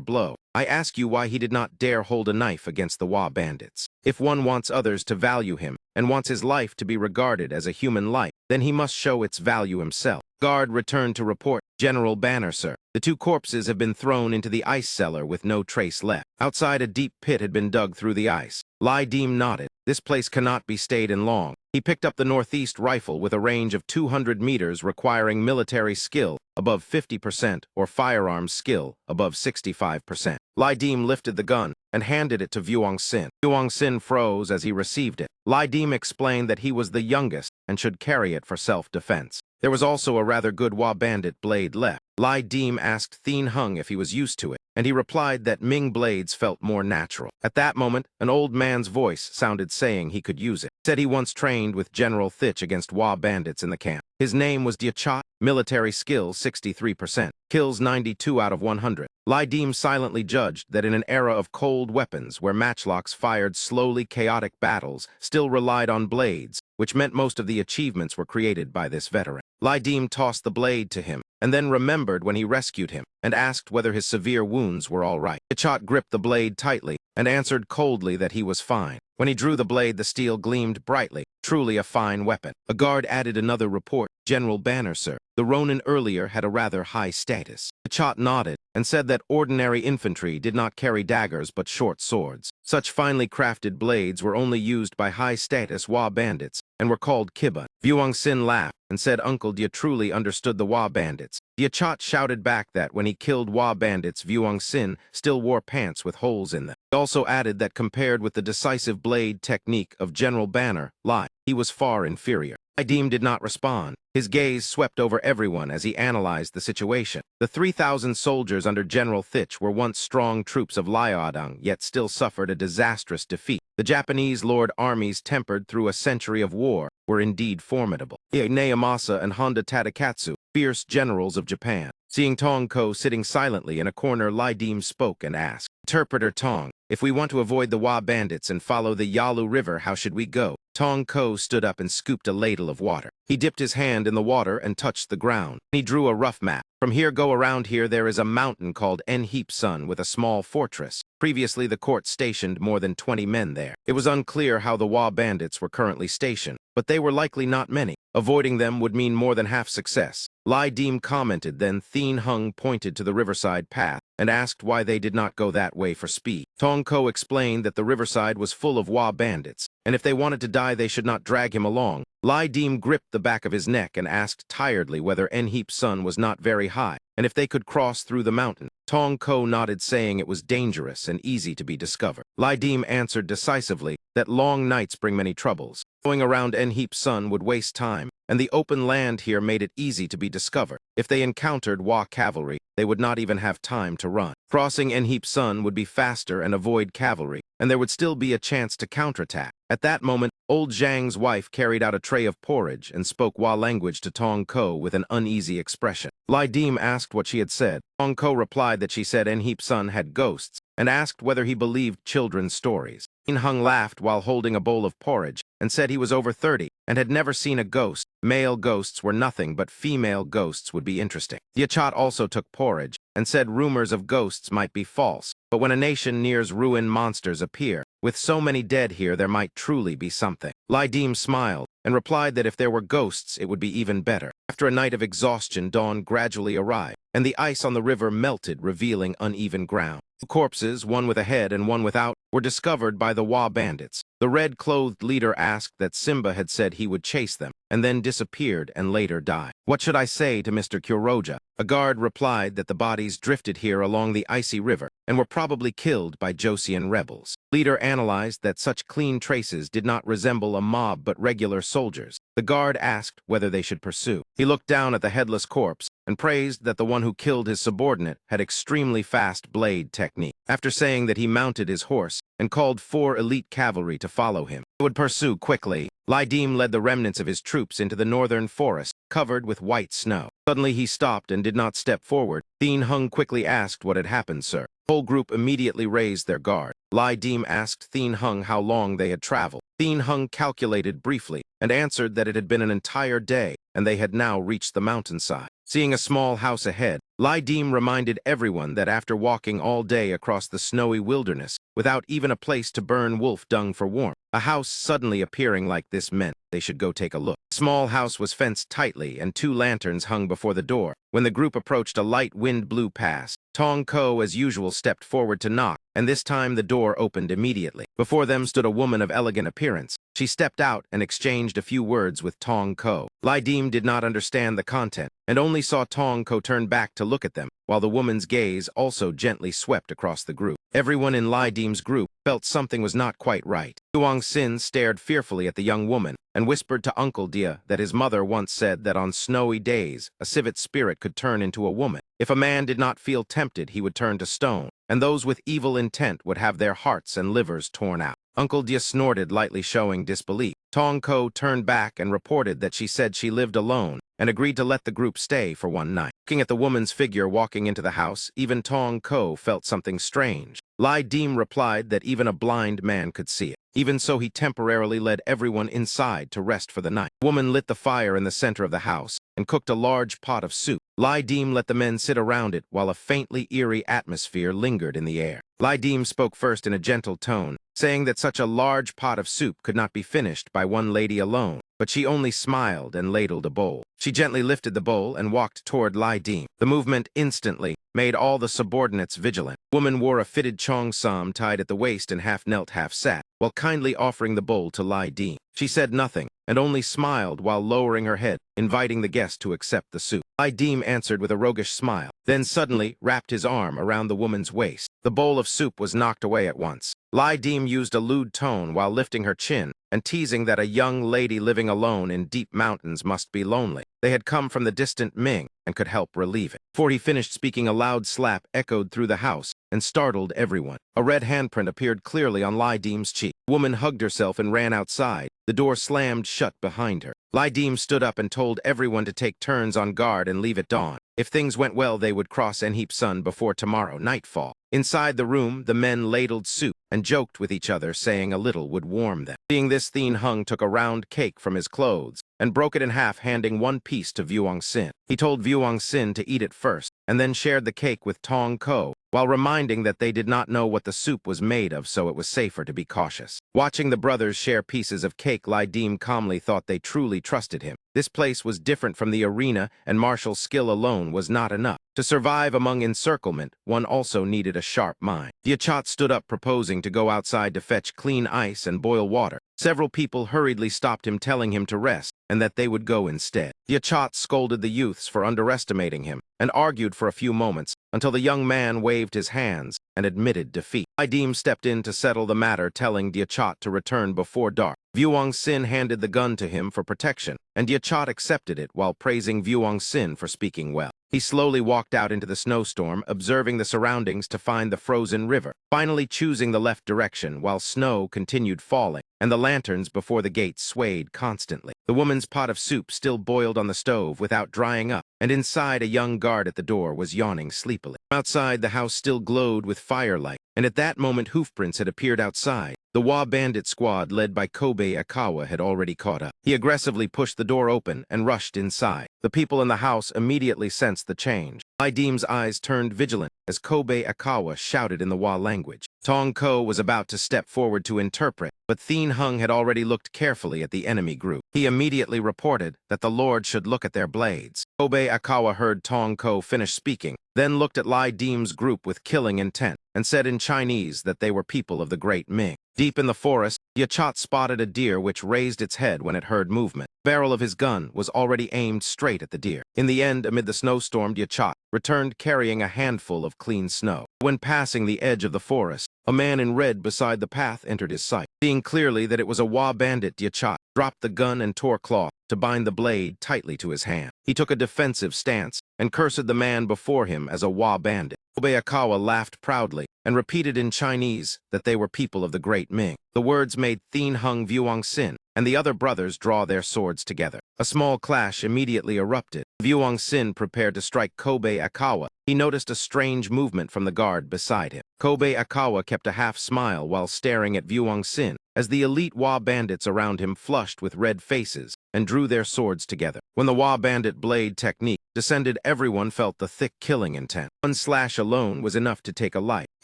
blow. "I ask you why he did not dare hold a knife against the Wa bandits. If one wants others to value him and wants his life to be regarded as a human life, then he must show its value himself." Guard returned to report, "General Banner, sir. The two corpses have been thrown into the ice cellar with no trace left. Outside, a deep pit had been dug through the ice." Lai Dim nodded. "This place cannot be stayed in long." He picked up the northeast rifle with a range of 200 meters requiring military skill above 50% or firearms skill above 65%. Lai Dim lifted the gun and handed it to Vuong Sin. Vuong Sin froze as he received it. Lai Dim explained that he was the youngest and should carry it for self-defense. There was also a rather good Wa bandit blade left. Lai Dim asked Thien Hung if he was used to it, and he replied that Ming blades felt more natural. At that moment, an old man's voice sounded saying he could use it. Said he once trained with General Thich against Wa bandits in the camp. His name was Diachat, military skill 63%, kills 92 out of 100. Lai Dim silently judged that in an era of cold weapons where matchlocks fired slowly chaotic battles still relied on blades, which meant most of the achievements were created by this veteran. Lai Dim tossed the blade to him, and then remembered when he rescued him, and asked whether his severe wounds were all right. Diachat gripped the blade tightly, and answered coldly that he was fine. When he drew the blade, the steel gleamed brightly, truly a fine weapon. A guard added another report, "General Banner, sir. The Ronin earlier had a rather high status." Diachat nodded, and said that ordinary infantry did not carry daggers but short swords. Such finely crafted blades were only used by high-status Wa bandits, and were called kibun. Vuong Sin laughed, and said Uncle Dia truly understood the Wa bandits. Diachat shouted back that when he killed Wa bandits, Vuong Sin still wore pants with holes in them. He also added that compared with the decisive blade technique of General Banner, Lai, he was far inferior. Lai Dim did not respond. His gaze swept over everyone as he analyzed the situation. The 3,000 soldiers under General Thich were once strong troops of Liaodong, yet still suffered a disastrous defeat. The Japanese Lord armies tempered through a century of war were indeed formidable. Ieyasu and Honda Tadakatsu, fierce generals of Japan. Seeing Tong Ko sitting silently in a corner, Lai Dim spoke and asked, "Interpreter Tong, if we want to avoid the Wa bandits and follow the Yalu River, how should we go?" Tong Ko stood up and scooped a ladle of water. He dipped his hand in the water and touched the ground. He drew a rough map. "From here, go around here, there is a mountain called Sun with a small fortress. Previously, the court stationed more than 20 men there. It was unclear how the Wa bandits were currently stationed, but they were likely not many. Avoiding them would mean more than half success." Lai Dim commented, then Thien Hung pointed to the riverside path and asked why they did not go that way for speed. Tong Ko explained that the riverside was full of Wa bandits, and if they wanted to die, they should not drag him along. Lai Dim gripped the back of his neck and asked tiredly whether Sun was not very high, and if they could cross through the mountain. Tong Ko nodded, saying it was dangerous and easy to be discovered. Lai Dim answered decisively that long nights bring many troubles. Going around Sun would waste time, and the open land here made it easy to be discovered. If they encountered Wa cavalry, they would not even have time to run. Crossing Sun would be faster and avoid cavalry, and there would still be a chance to counterattack. At that moment, old Zhang's wife carried out a tray of porridge and spoke Wa language to Tong Ko with an uneasy expression. Lai Dim asked what she had said. Tong Ko replied that she said Sun had ghosts, and asked whether he believed children's stories. Thien Hung laughed while holding a bowl of porridge, and said he was over 30 and had never seen a ghost. Male ghosts were nothing, but female ghosts would be interesting. Diachat also took porridge, and said rumors of ghosts might be false, but when a nation nears ruin, monsters appear. With so many dead here, there might truly be something. Lai Dim smiled, and replied that if there were ghosts, it would be even better. After a night of exhaustion, dawn gradually arrived, and the ice on the river melted, revealing uneven ground. The corpses, one with a head and one without, were were discovered by the Wa bandits. The red-clothed leader asked that Simba had said he would chase them, and then disappeared and later died. "What should I say to Mr. Kuroja?" A guard replied that the bodies drifted here along the icy river and were probably killed by Josian rebels. Leader analyzed that such clean traces did not resemble a mob but regular soldiers. The guard asked whether they should pursue. He looked down at the headless corpse and praised that the one who killed his subordinate had extremely fast blade technique. After saying that he mounted his horse and called 4 elite cavalry to follow him, he would pursue quickly. Lydim led the remnants of his troops into the northern forest, covered with white snow. Suddenly he stopped and did not step forward. Thien Hung quickly asked what had happened, sir. The whole group immediately raised their guard. Lydim asked Thien Hung how long they had traveled. Thien Hung calculated briefly and answered that it had been an entire day, and they had now reached the mountainside. Seeing a small house ahead, Lydim reminded everyone that after walking all day across the snowy wilderness, without even a place to burn wolf dung for warmth, a house suddenly appearing like this meant they should go take a look. The small house was fenced tightly and 2 lanterns hung before the door. When the group approached, a light wind blew past. Tong Ko, as usual, stepped forward to knock, and this time the door opened immediately. Before them stood a woman of elegant appearance. She stepped out and exchanged a few words with Tong Ko. Lydim did not understand the content, and only saw Tong Ko turn back to look at them, while the woman's gaze also gently swept across the group. Everyone in Lydim's group felt something was not quite right. Yuang Sin stared fearfully at the young woman and whispered to Uncle Dia that his mother once said that on snowy days, a civet spirit could turn into a woman. If a man did not feel tempted, he would turn to stone, and those with evil intent would have their hearts and livers torn out. Uncle Dia snorted, lightly showing disbelief. Tong Ko turned back and reported that she said she lived alone and agreed to let the group stay for one night. Looking at the woman's figure walking into the house, even Tong Ko felt something strange. Lydim replied that even a blind man could see it. Even so, he temporarily led everyone inside to rest for the night. The woman lit the fire in the center of the house and cooked a large pot of soup. Lydim let the men sit around it while a faintly eerie atmosphere lingered in the air. Lydim spoke first in a gentle tone, saying that such a large pot of soup could not be finished by one lady alone, but she only smiled and ladled a bowl. She gently lifted the bowl and walked toward Lydim. The movement instantly made all the subordinates vigilant. The woman wore a fitted cheongsam tied at the waist and half knelt, half sat, while kindly offering the bowl to Lydim. She said nothing and only smiled while lowering her head, inviting the guest to accept the soup. Lydim answered with a roguish smile, then suddenly wrapped his arm around the woman's waist. The bowl of soup was knocked away at once. Lydim used a lewd tone while lifting her chin and teasing that a young lady living alone in deep mountains must be lonely. They had come from the distant Ming and could help relieve it. Before he finished speaking, a loud slap echoed through the house and startled everyone. A red handprint appeared clearly on Lydim's cheek. The woman hugged herself and ran outside. The door slammed shut behind her. Lydim stood up and told everyone to take turns on guard and leave at dawn. If things went well, they would cross Enheep Sun before tomorrow nightfall. Inside the room, the men ladled soup and joked with each other, saying a little would warm them. Seeing this, Thien Hung took a round cake from his clothes and broke it in half, handing one piece to Vuong Sin. He told Vuong Sin to eat it first, and then shared the cake with Tong Ko, while reminding that they did not know what the soup was made of, so it was safer to be cautious. Watching the brothers share pieces of cake, Lydim calmly thought they truly trusted him. This place was different from the arena, and martial skill alone was not enough. To survive among encirclement, one also needed a sharp mind. Diachat stood up, proposing to go outside to fetch clean ice and boil water. Several people hurriedly stopped him, telling him to rest, and that they would go instead. Diachat scolded the youths for underestimating him, and argued for a few moments, until the young man waved his hands and admitted defeat. Lydim stepped in to settle the matter, telling Diachat to return before dark. Vuong Sin handed the gun to him for protection, and Diachat accepted it while praising Vuong Sin for speaking well. He slowly walked out into the snowstorm, observing the surroundings to find the frozen river, finally choosing the left direction while snow continued falling, and the lanterns before the gate swayed constantly. The woman's pot of soup still boiled on the stove without drying up, and inside a young guard at the door was yawning sleepily. Outside, the house still glowed with firelight, and at that moment hoofprints had appeared outside. The Wa bandit squad led by Kobe Akawa had already caught up. He aggressively pushed the door open and rushed inside. The people in the house immediately sensed the change. Lai Dim's eyes turned vigilant as Kobe Akawa shouted in the Wa language. Tong Ko was about to step forward to interpret, but Thien Hung had already looked carefully at the enemy group. He immediately reported that the Lord should look at their blades. Kobe Akawa heard Tong Ko finish speaking, then looked at Lai Dim's group with killing intent, and said in Chinese that they were people of the Great Ming. Deep in the forest, Yachat spotted a deer which raised its head when it heard movement. The barrel of his gun was already aimed straight at the deer. In the end, amid the snowstorm, Yachat returned carrying a handful of clean snow. When passing the edge of the forest, a man in red beside the path entered his sight. Seeing clearly that it was a Wa bandit, Yachat dropped the gun and tore cloth to bind the blade tightly to his hand. He took a defensive stance and cursed the man before him as a Wa bandit. Kobe Akawa laughed proudly and repeated in Chinese that they were people of the Great Ming. The words made Thien Hung Vuong Sin and the other brothers draw their swords together. A small clash immediately erupted. Vuong Sin prepared to strike Kobe Akawa. He noticed a strange movement from the guard beside him. Kobe Akawa kept a half-smile while staring at Vuong Sin as the elite Wa bandits around him flushed with red faces and drew their swords together. When the Wa bandit blade technique descended, everyone felt the thick killing intent. One slash alone was enough to take a life.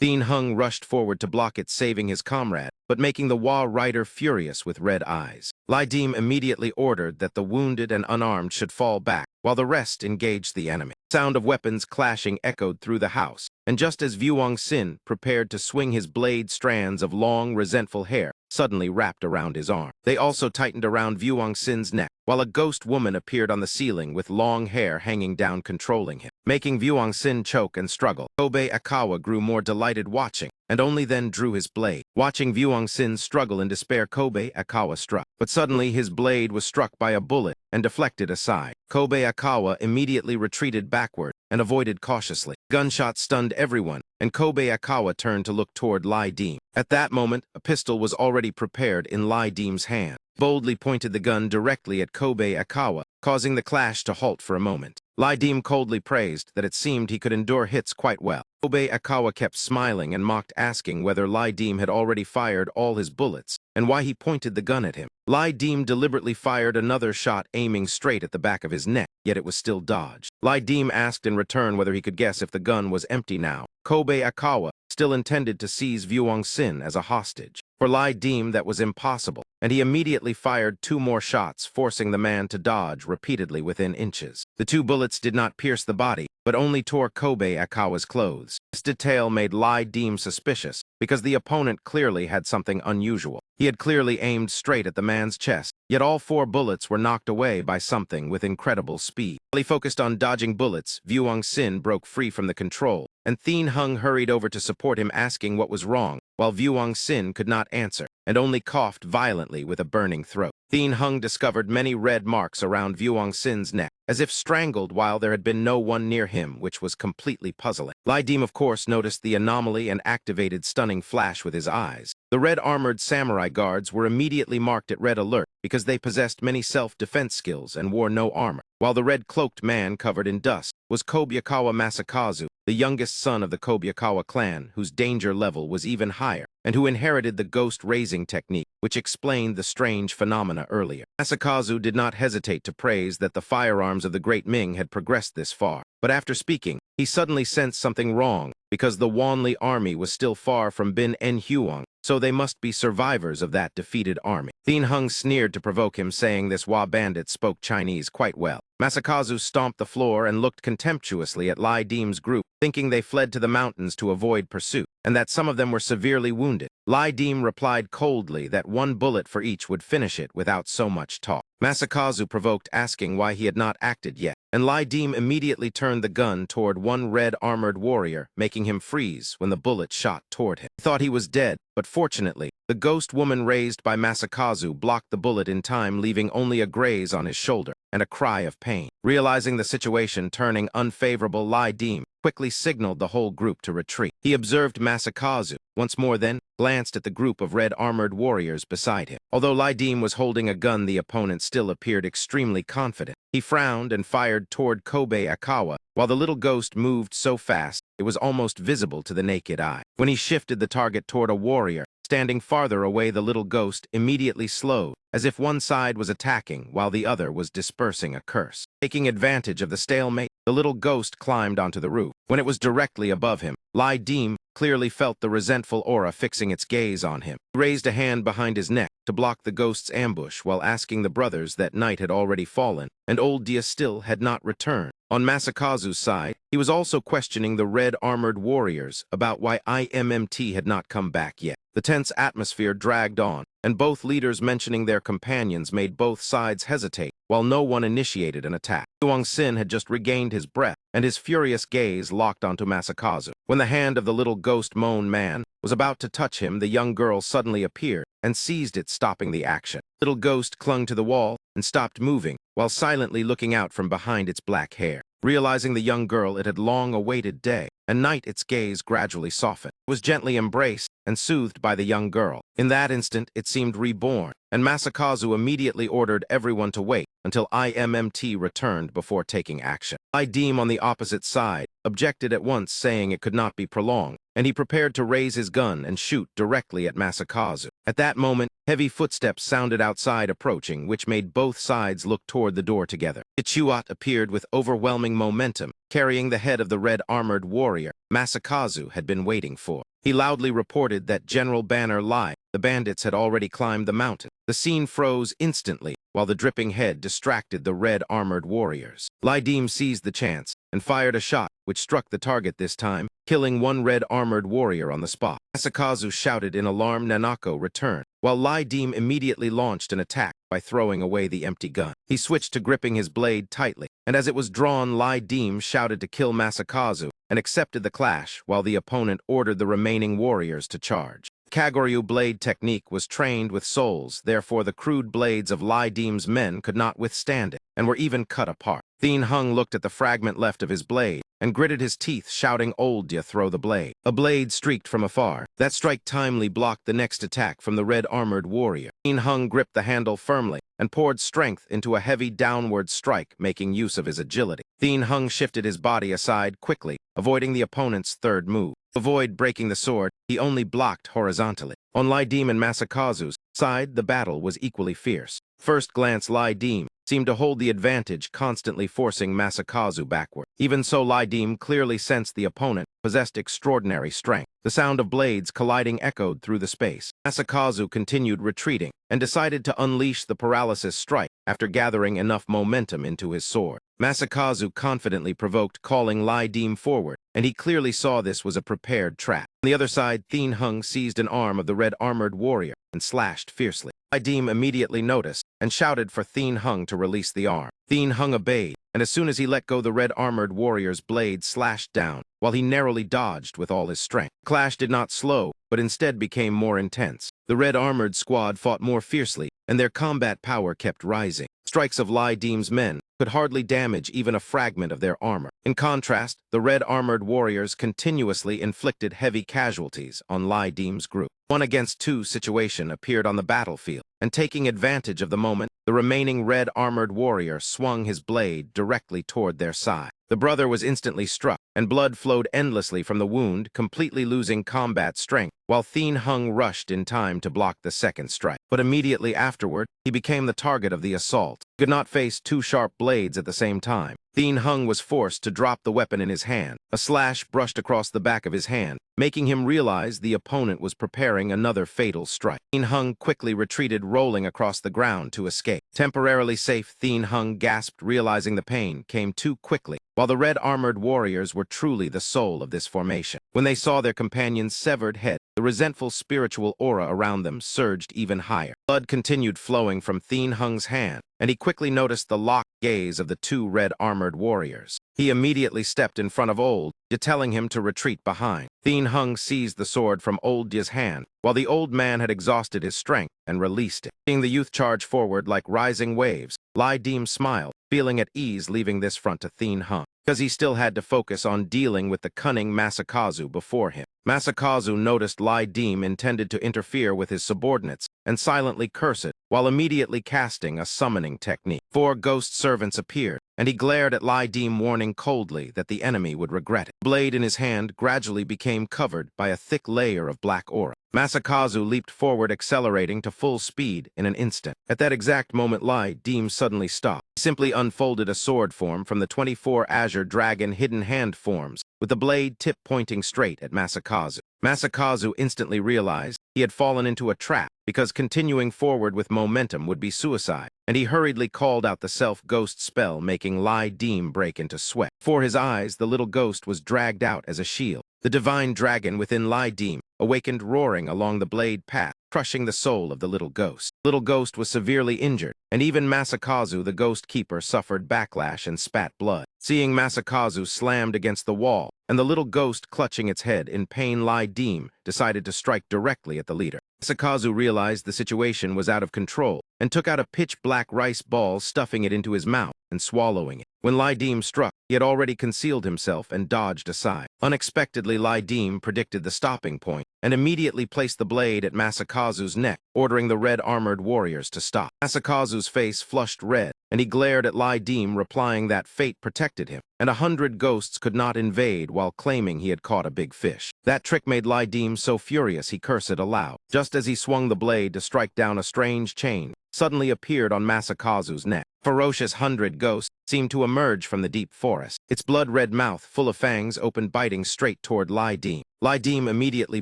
Thien Hung rushed forward to block it, saving his comrade, but making the Wa rider furious with red eyes. Lai Dim immediately ordered that the wounded and unarmed should fall back, while the rest engaged the enemy. Sound of weapons clashing echoed through the house, and just as Vuong Sin prepared to swing his blade, strands of long, resentful hair suddenly wrapped around his arm. They also tightened around Vuong Sin's neck, while a ghost woman appeared on the ceiling with long hair hanging down, controlling him, making Vuong Sin choke and struggle. Kobe Akawa grew more delighted watching, and only then drew his blade. Watching Vuong Sin struggle in despair, Kobe Akawa struck. But suddenly his blade was struck by a bullet and deflected aside. Kobe Akawa immediately retreated backward and avoided cautiously. Gunshots stunned everyone, and Kobe Akawa turned to look toward Lai Dim. At that moment, a pistol was already prepared in Lai Dim's hand. Boldly pointed the gun directly at Kobe Akawa, causing the clash to halt for a moment. Lai Dim coldly praised that it seemed he could endure hits quite well. Kobe Akawa kept smiling and mocked, asking whether Lai Dim had already fired all his bullets and why he pointed the gun at him. Lai Dim deliberately fired another shot aiming straight at the back of his neck, yet it was still dodged. Lai Dim asked in return whether he could guess if the gun was empty now. Kobe Akawa still intended to seize Vuong Sin as a hostage. For Lai Dim, that was impossible, and he immediately fired 2 more shots, forcing the man to dodge repeatedly within inches. The 2 bullets did not pierce the body, but only tore Kobe Akawa's clothes. This detail made Lai Dim suspicious, because the opponent clearly had something unusual. He had clearly aimed straight at the man's chest, yet all 4 bullets were knocked away by something with incredible speed. While he focused on dodging bullets, Vuong Sin broke free from the control, and Thien Hung hurried over to support him, asking what was wrong, while Vuong Sin could not answer, and only coughed violently with a burning throat. Thien Hung discovered many red marks around Vuong Sin's neck, as if strangled, while there had been no one near him, which was completely puzzling. Lai Dim, of course, noticed the anomaly and activated stunning flash with his eyes. The red-armored samurai guards were immediately marked at red alert because they possessed many self-defense skills and wore no armor, while the red-cloaked man covered in dust was Kobyakawa Masakazu, the youngest son of the Kobyakawa clan, whose danger level was even higher, and who inherited the ghost-raising technique, which explained the strange phenomena earlier. Masakazu did not hesitate to praise that the firearms of the Great Ming had progressed this far, but after speaking, he suddenly sensed something wrong, because the Wanli army was still far from Bin En Huang, so they must be survivors of that defeated army. Thien Hung sneered to provoke him, saying this Wa bandit spoke Chinese quite well. Masakazu stomped the floor and looked contemptuously at Lai Dim's group, thinking they fled to the mountains to avoid pursuit, and that some of them were severely wounded. Lai Dim replied coldly that 1 bullet for each would finish it without so much talk. Masakazu provoked, asking why he had not acted yet, and Lai Dim immediately turned the gun toward one red-armored warrior, making him freeze when the bullet shot toward him. He thought he was dead, but fortunately, the ghost woman raised by Masakazu blocked the bullet in time, leaving only a graze on his shoulder and a cry of pain. Realizing the situation turning unfavorable, Lai Dim quickly signaled the whole group to retreat. He observed Masakazu once more, then glanced at the group of red-armored warriors beside him. Although Lai Dim was holding a gun, the opponent still appeared extremely confident. He frowned and fired toward Kobe Akawa, while the little ghost moved so fast it was almost visible to the naked eye. When he shifted the target toward a warrior standing farther away, the little ghost immediately slowed, as if one side was attacking while the other was dispersing a curse. Taking advantage of the stalemate, the little ghost climbed onto the roof. When it was directly above him, Lai Dim clearly felt the resentful aura fixing its gaze on him. He raised a hand behind his neck to block the ghost's ambush while asking the brothers that night had already fallen, and old Dia still had not returned. On Masakazu's side, he was also questioning the red-armored warriors about why IMMT had not come back yet. The tense atmosphere dragged on, and both leaders mentioning their companions made both sides hesitate, while no one initiated an attack. Yuang Sin had just regained his breath, and his furious gaze locked onto Masakazu. When the hand of the little ghost moan man was about to touch him, the young girl suddenly appeared and seized it, stopping the action. Little ghost clung to the wall and stopped moving, while silently looking out from behind its black hair. Realizing the young girl, it had long awaited day and night, its gaze gradually softened. It was gently embraced and soothed by the young girl. In that instant, it seemed reborn, and Masakazu immediately ordered everyone to wait until IMMT returned before taking action. Dim, on the opposite side, objected at once, saying it could not be prolonged, and he prepared to raise his gun and shoot directly at Masakazu. At that moment, heavy footsteps sounded outside approaching, which made both sides look toward the door together. Ichuat appeared with overwhelming momentum, carrying the head of the red-armored warrior Masakazu had been waiting for. He loudly reported that General Banner lied. The bandits had already climbed the mountain. The scene froze instantly, while the dripping head distracted the red-armored warriors. Lai Dim seized the chance and fired a shot, which struck the target this time, killing one red-armored warrior on the spot. Masakazu shouted in alarm, "Nanako, return," while Lai Dim immediately launched an attack by throwing away the empty gun. He switched to gripping his blade tightly, and as it was drawn, Lai Dim shouted to kill Masakazu and accepted the clash, while the opponent ordered the remaining warriors to charge. Kagoryu blade technique was trained with souls, therefore the crude blades of Lai Dim's men could not withstand it, and were even cut apart. Thien Hung looked at the fragment left of his blade and gritted his teeth, shouting, "Old Dia, throw the blade." A blade streaked from afar. That strike timely blocked the next attack from the red-armored warrior. Thien Hung gripped the handle firmly and poured strength into a heavy downward strike, making use of his agility. Thien Hung shifted his body aside quickly, avoiding the opponent's third move. To avoid breaking the sword, he only blocked horizontally. On Lai Dim and Masakazu's side, the battle was equally fierce. First glance, Lai Dim seemed to hold the advantage, constantly forcing Masakazu backward. Even so, Lai Dim clearly sensed the opponent possessed extraordinary strength. The sound of blades colliding echoed through the space. Masakazu continued retreating and decided to unleash the paralysis strike after gathering enough momentum into his sword. Masakazu confidently provoked, calling Lai Dim forward, and he clearly saw this was a prepared trap. On the other side, Thien Hung seized an arm of the red-armored warrior and slashed fiercely. Lai Dim immediately noticed and shouted for Thien Hung to release the arm. Thien Hung obeyed, and as soon as he let go, the red-armored warrior's blade slashed down, while he narrowly dodged with all his strength. The clash did not slow, but instead became more intense. The red-armored squad fought more fiercely, and their combat power kept rising. Strikes of Lai Dim's men could hardly damage even a fragment of their armor. In contrast, the red-armored warriors continuously inflicted heavy casualties on Lai Dim's group. 1-against-2 situation appeared on the battlefield, and taking advantage of the moment, the remaining red-armored warrior swung his blade directly toward their side. The brother was instantly struck, and blood flowed endlessly from the wound, completely losing combat strength, while Thien Hung rushed in time to block the second strike. But immediately afterward, he became the target of the assault. He could not face two sharp blades at the same time. Thien Hung was forced to drop the weapon in his hand. A slash brushed across the back of his hand, making him realize the opponent was preparing another fatal strike. Thien Hung quickly retreated, rolling across the ground to escape. Temporarily safe, Thien Hung gasped, realizing the pain came too quickly, while the red-armored warriors were truly the soul of this formation. When they saw their companion's severed head, the resentful spiritual aura around them surged even higher. Blood continued flowing from Thien Hung's hand, and he quickly noticed the locked gaze of the two red-armored warriors. He immediately stepped in front of Old Dia, telling him to retreat behind. Thien Hung seized the sword from Old Dia's hand, while the old man had exhausted his strength and released it. Seeing the youth charge forward like rising waves, Lai Dim smiled, feeling at ease leaving this front to Thien Hung, because he still had to focus on dealing with the cunning Masakazu before him. Masakazu noticed Lai Dim intended to interfere with his subordinates and silently curse it, while immediately casting a summoning technique. 4 ghost servants appeared, and he glared at Lai Dim, warning coldly that the enemy would regret it. The blade in his hand gradually became covered by a thick layer of black aura. Masakazu leaped forward, accelerating to full speed in an instant. At that exact moment, Lai Dim suddenly stopped, He simply unfolded a sword form from the 24 Azure Dragon hidden hand forms, with the blade tip pointing straight at Masakazu. Masakazu instantly realized he had fallen into a trap because continuing forward with momentum would be suicide, and he hurriedly called out the self-ghost spell, making Lai Deem break into sweat. Before his eyes, the little ghost was dragged out as a shield. The divine dragon within Lai Deem awakened roaring along the blade path, crushing the soul of the little ghost. Little ghost was severely injured, and even Masakazu, the ghost keeper, suffered backlash and spat blood. Seeing Masakazu slammed against the wall, and the little ghost clutching its head in pain, Lai Deem decided to strike directly at the leader. Masakazu realized the situation was out of control and took out a pitch-black rice ball, stuffing it into his mouth and swallowing it. When Lai Deem struck, he had already concealed himself and dodged aside. Unexpectedly, Lai Deem predicted the stopping point and immediately placed the blade at Masakazu's neck, ordering the red-armored warriors to stop. Masakazu's face flushed red, and he glared at Lai Deem, replying that fate protected him, and 100 ghosts could not invade while claiming he had caught a big fish. That trick made Lai Deem so furious he cursed aloud. Just as he swung the blade to strike down, a strange chain suddenly appeared on Masakazu's neck. Ferocious 100 ghosts seemed to emerge from the deep forest. Its blood-red mouth, full of fangs, opened, biting straight toward Lai Deem. Lai Deem immediately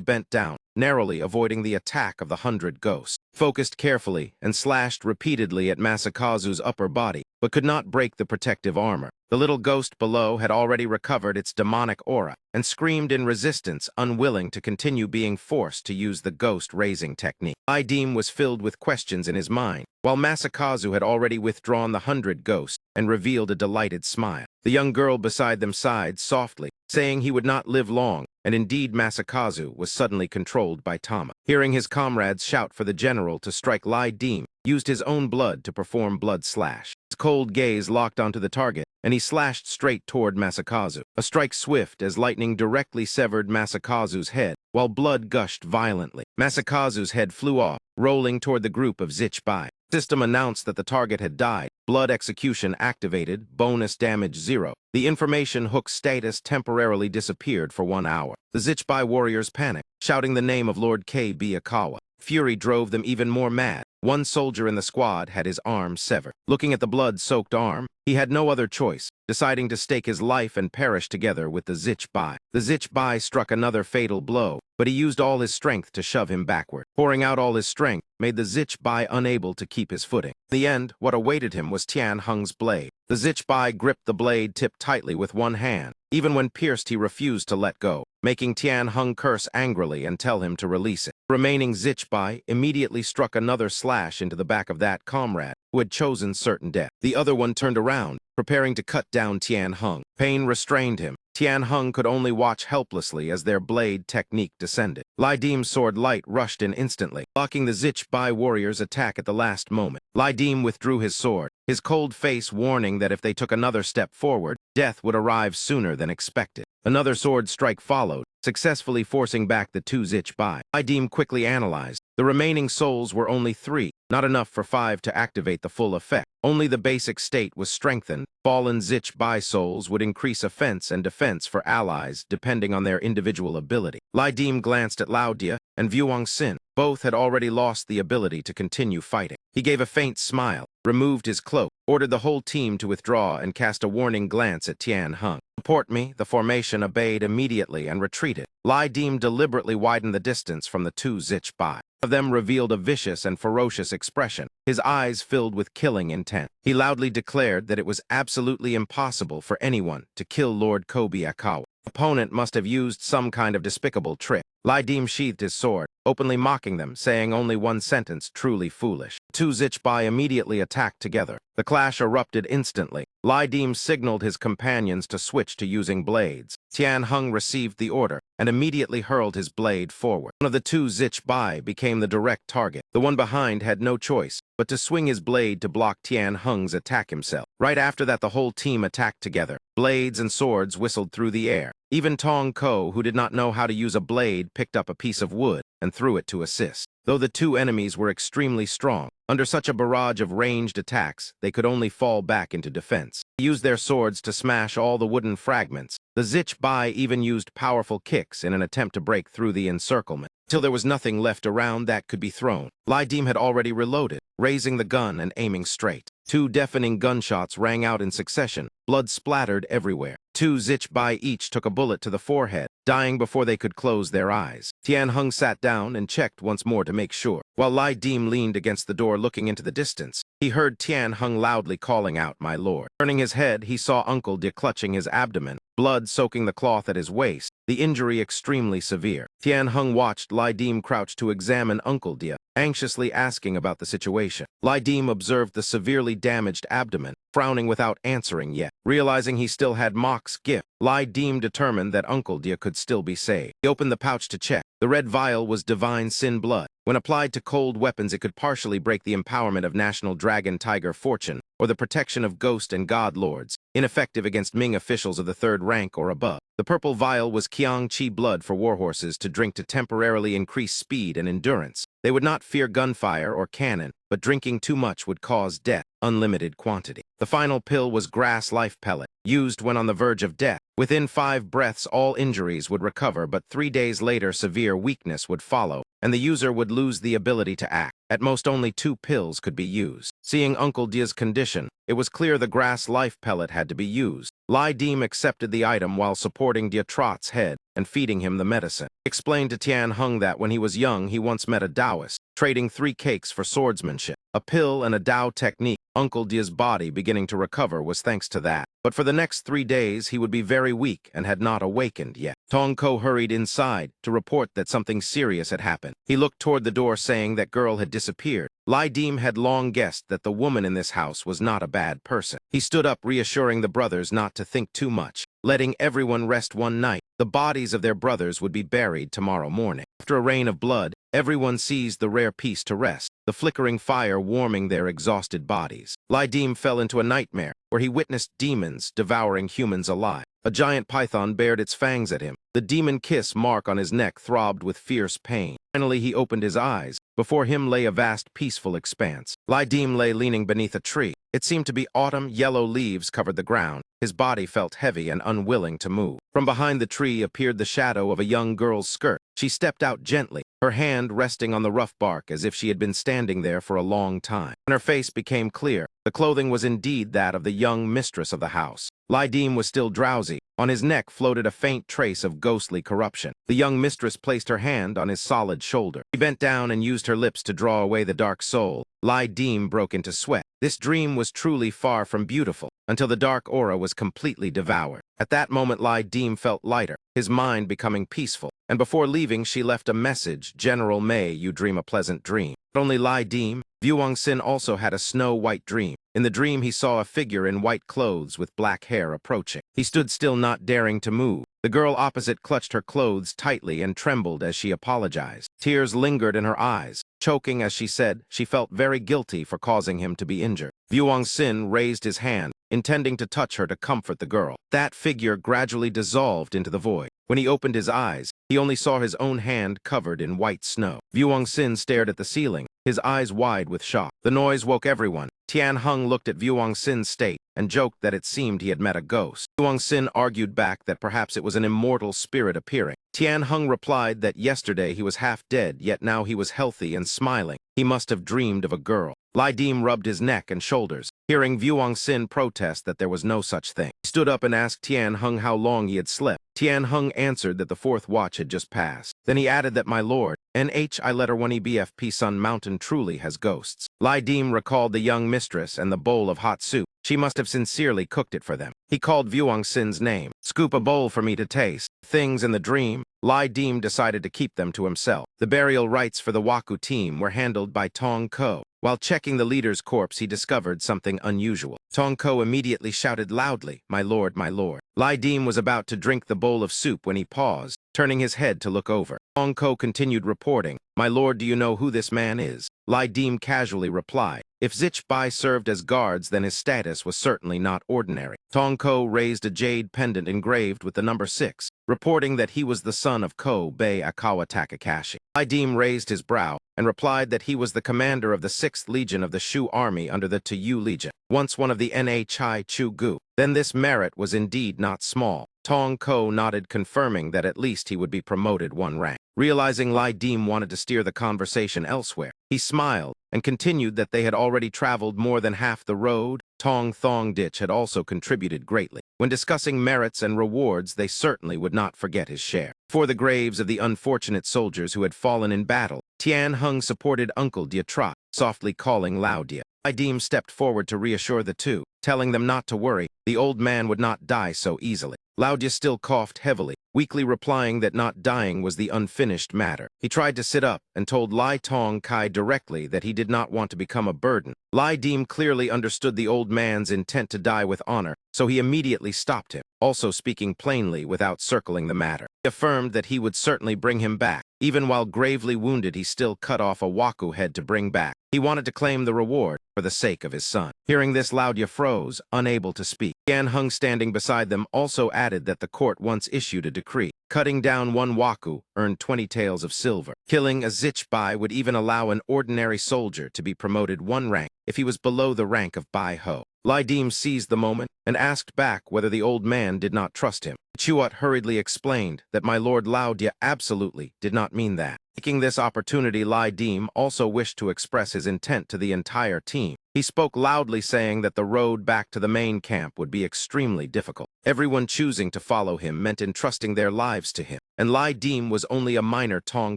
bent down, narrowly avoiding the attack of the 100 ghosts, focused carefully, and slashed repeatedly at Masakazu's upper body, but could not break the protective armor. The little ghost below had already recovered its demonic aura and screamed in resistance, unwilling to continue being forced to use the ghost-raising technique. Lai Deem was filled with questions in his mind, while Masakazu had already withdrawn the 100 ghosts and revealed a delighted smile. The young girl beside them sighed softly, saying he would not live long, and indeed Masakazu was suddenly controlled by Tama. Hearing his comrades shout for the general to strike, Lai Deem used his own blood to perform blood slash. His cold gaze locked onto the target, and he slashed straight toward Masakazu. A strike swift as lightning directly severed Masakazu's head, while blood gushed violently. Masakazu's head flew off, rolling toward the group of Zichbai. System announced that the target had died. Blood execution activated, bonus damage 0. The information hook status temporarily disappeared for 1 hour. The Zichbai warriors panicked, shouting the name of Lord K.B. Akawa. Fury drove them even more mad. One soldier in the squad had his arm severed. Looking at the blood-soaked arm, he had no other choice, deciding to stake his life and perish together with the Zichbai. The Zichbai struck another fatal blow, but he used all his strength to shove him backward. Pouring out all his strength made the Zichbai unable to keep his footing. In the end, what awaited him was Tian Heng's blade. The Zichbai gripped the blade tip tightly with one hand. Even when pierced, he refused to let go, making Tian Heng curse angrily and tell him to release it. The remaining Zichbai immediately struck another slash into the back of that comrade who had chosen certain death. The other one turned around, preparing to cut down Tian Heng. Pain restrained him. Tian Heng could only watch helplessly as their blade technique descended. Lai Deem's sword light rushed in instantly, blocking the Zichbai warriors' attack at the last moment. Lai Deem withdrew his sword, his cold face warning that if they took another step forward, death would arrive sooner than expected. Another sword strike followed, successfully forcing back the 2 Zichbai. Lai Deem quickly analyzed. The remaining souls were only 3, not enough for 5 to activate the full effect. Only the basic state was strengthened. Fallen Zichbai souls would increase offense and defense for allies depending on their individual ability. Lai Deem glanced at Lao Dia and Vuong Xin. Both had already lost the ability to continue fighting. He gave a faint smile, removed his cloak, ordered the whole team to withdraw, and cast a warning glance at Tian Heng. "Support me." The formation obeyed immediately and retreated. Lai Deem deliberately widened the distance from the 2 Zichbai. One of them revealed a vicious and ferocious expression, his eyes filled with killing intent. He loudly declared that it was absolutely impossible for anyone to kill Lord Kobe Akawa. Opponent must have used some kind of despicable trick. Lai Deem sheathed his sword, openly mocking them, saying only one sentence, "truly foolish." 2 Zichbai immediately attacked together. The clash erupted instantly. Lai Deem signaled his companions to switch to using blades. Tian Heng received the order and immediately hurled his blade forward. One of the 2 Zichbai became the direct target. The one behind had no choice but to swing his blade to block Tian Heng's attack himself. Right after that, the whole team attacked together. Blades and swords whistled through the air. Even Tong Ko, who did not know how to use a blade, picked up a piece of wood and threw it to assist. Though the 2 enemies were extremely strong, under such a barrage of ranged attacks, they could only fall back into defense. They used their swords to smash all the wooden fragments. The Zichbai even used powerful kicks in an attempt to break through the encirclement, till there was nothing left around that could be thrown. Lai Deem had already reloaded, raising the gun and aiming straight. 2 deafening gunshots rang out in succession. Blood splattered everywhere. 2 Zichbai each took a bullet to the forehead, dying before they could close their eyes. Tianheng sat down and checked once more to make sure. While Lai Dim leaned against the door looking into the distance, he heard Tianheng loudly calling out, "My lord." Turning his head, he saw Uncle De clutching his abdomen, blood soaking the cloth at his waist, the injury extremely severe. Tianheng watched Lai Dim crouch to examine Uncle De, anxiously asking about the situation. Lai Dim observed the severely damaged abdomen, frowning without answering yet. Realizing he still had Mok's gift, Lai Dim determined that Uncle De could still be saved. He opened the pouch to check. The red vial was divine sin blood. When applied to cold weapons, it could partially break the empowerment of National Dragon Tiger Fortune, or the protection of ghost and god lords, ineffective against Ming officials of the 3rd rank or above. The purple vial was Qiang Qi blood for warhorses to drink to temporarily increase speed and endurance. They would not fear gunfire or cannon, but drinking too much would cause death, unlimited quantity. The final pill was grass life pellet, used when on the verge of death. Within 5 breaths, all injuries would recover, but 3 days later, severe weakness would follow, and the user would lose the ability to act. At most, only 2 pills could be used. Seeing Uncle De's condition, it was clear the grass life pellet had to be used. Lai Dim accepted the item while supporting De Trot's head and feeding him the medicine. He explained to Tianheng that when he was young, he once met a Taoist, trading 3 cakes for swordsmanship. A pill and a Tao technique. Uncle De's body beginning to recover was thanks to that. But for the next 3 days, he would be very weak and had not awakened yet. Tong Ko hurried inside to report that something serious had happened. He looked toward the door saying that girl had disappeared. Lai Dim had long guessed that the woman in this house was not a bad person. He stood up reassuring the brothers not to think too much, letting everyone rest one night. The bodies of their brothers would be buried tomorrow morning. After a rain of blood, everyone seized the rare piece to rest, the flickering fire warming their exhausted bodies. Lai Dim fell into a nightmare where he witnessed demons devouring humans alive. A giant python bared its fangs at him. The demon kiss mark on his neck throbbed with fierce pain. Finally, he opened his eyes. Before him lay a vast, peaceful expanse. Lai Dim lay leaning beneath a tree. It seemed to be autumn. Yellow leaves covered the ground. His body felt heavy and unwilling to move. From behind the tree appeared the shadow of a young girl's skirt. She stepped out gently, her hand resting on the rough bark as if she had been standing there for a long time. When her face became clear, the clothing was indeed that of the young mistress of the house. Lai Dim was still drowsy. On his neck floated a faint trace of ghostly corruption. The young mistress placed her hand on his solid shoulder. She bent down and used her lips to draw away the dark soul. Lai Dim broke into sweat. This dream was truly far from beautiful, until the dark aura was completely devoured. At that moment, Lai Dim felt lighter, his mind becoming peaceful. And before leaving, she left a message, "General May, you dream a pleasant dream." Not only Lai Dim, Vuong Sin also had a snow-white dream. In the dream, he saw a figure in white clothes with black hair approaching. He stood still, not daring to move. The girl opposite clutched her clothes tightly and trembled as she apologized. Tears lingered in her eyes, choking as she said she felt very guilty for causing him to be injured. Vuong Sin raised his hand, intending to touch her to comfort the girl. That figure gradually dissolved into the void. When he opened his eyes, he only saw his own hand covered in white snow. Vuong Sin stared at the ceiling, his eyes wide with shock. The noise woke everyone. Tianheng looked at Vuong Sin's state and joked that it seemed he had met a ghost. Vuong Sin argued back that perhaps it was an immortal spirit appearing. Tianheng replied that yesterday he was half dead, yet now he was healthy and smiling. He must have dreamed of a girl. Lai Dim rubbed his neck and shoulders, hearing Vuong Sin protest that there was no such thing. He stood up and asked Tianheng how long he had slept. Tianheng answered that the 4th watch had just passed. Then he added that, "My lord, NHI letter 1 EBFP Sun Mountain truly has ghosts." Lai Dim recalled the young mistress and the bowl of hot soup. She must have sincerely cooked it for them. He called Vuong Sin's name. "Scoop a bowl for me to taste." Things in the dream, Lai Dim decided to keep them to himself. The burial rites for the Waku team were handled by Tong Ko. While checking the leader's corpse, he discovered something unusual. Tong Ko immediately shouted loudly, "My lord, my lord." Lai Dim was about to drink the bowl of soup when he paused, turning his head to look over. Tong Ko continued reporting, "My lord, do you know who this man is?" Lai Dim casually replied, "If Zichbai served as guards, then his status was certainly not ordinary." Tong Ko raised a jade pendant engraved with the number 6, reporting that he was the son of Ko Bei Akawa Takakashi. Lai Dim raised his brow and replied that he was the commander of the 6th Legion of the Shu Army under the Tuyu Legion, once one of the NHI Chu Gu. Then this merit was indeed not small. Tong Ko nodded, confirming that at least he would be promoted 1 rank. Realizing Lai Dim wanted to steer the conversation elsewhere, he smiled and continued that they had already traveled more than half the road. Tong Thong Ditch had also contributed greatly. When discussing merits and rewards, they certainly would not forget his share. For the graves of the unfortunate soldiers who had fallen in battle, Tian Hung supported Uncle Dia Trot, softly calling Lao Dia. Lai Dim stepped forward to reassure the two, telling them not to worry, the old man would not die so easily. Lao Dia still coughed heavily, weakly replying that not dying was the unfinished matter. He tried to sit up and told Lai Tong Kai directly that he did not want to become a burden. Lai Dim clearly understood the old man's intent to die with honor, so he immediately stopped him, also speaking plainly without circling the matter. He affirmed that he would certainly bring him back. Even while gravely wounded, he still cut off a Waku head to bring back. He wanted to claim the reward for the sake of his son. Hearing this, Lao Dia froze, unable to speak. Tian Hung, standing beside them, also added that the court once issued a decree. Cutting down one Waku earned 20 taels of silver. Killing a Zichbai would even allow an ordinary soldier to be promoted one rank if he was below the rank of Bai Ho. Lai Dim seized the moment and asked back whether the old man did not trust him. Chuat hurriedly explained that my lord Lao Dia absolutely did not mean that. Taking this opportunity, Lai Dim also wished to express his intent to the entire team. He spoke loudly, saying that the road back to the main camp would be extremely difficult. Everyone choosing to follow him meant entrusting their lives to him, and Lai Dim was only a minor Tong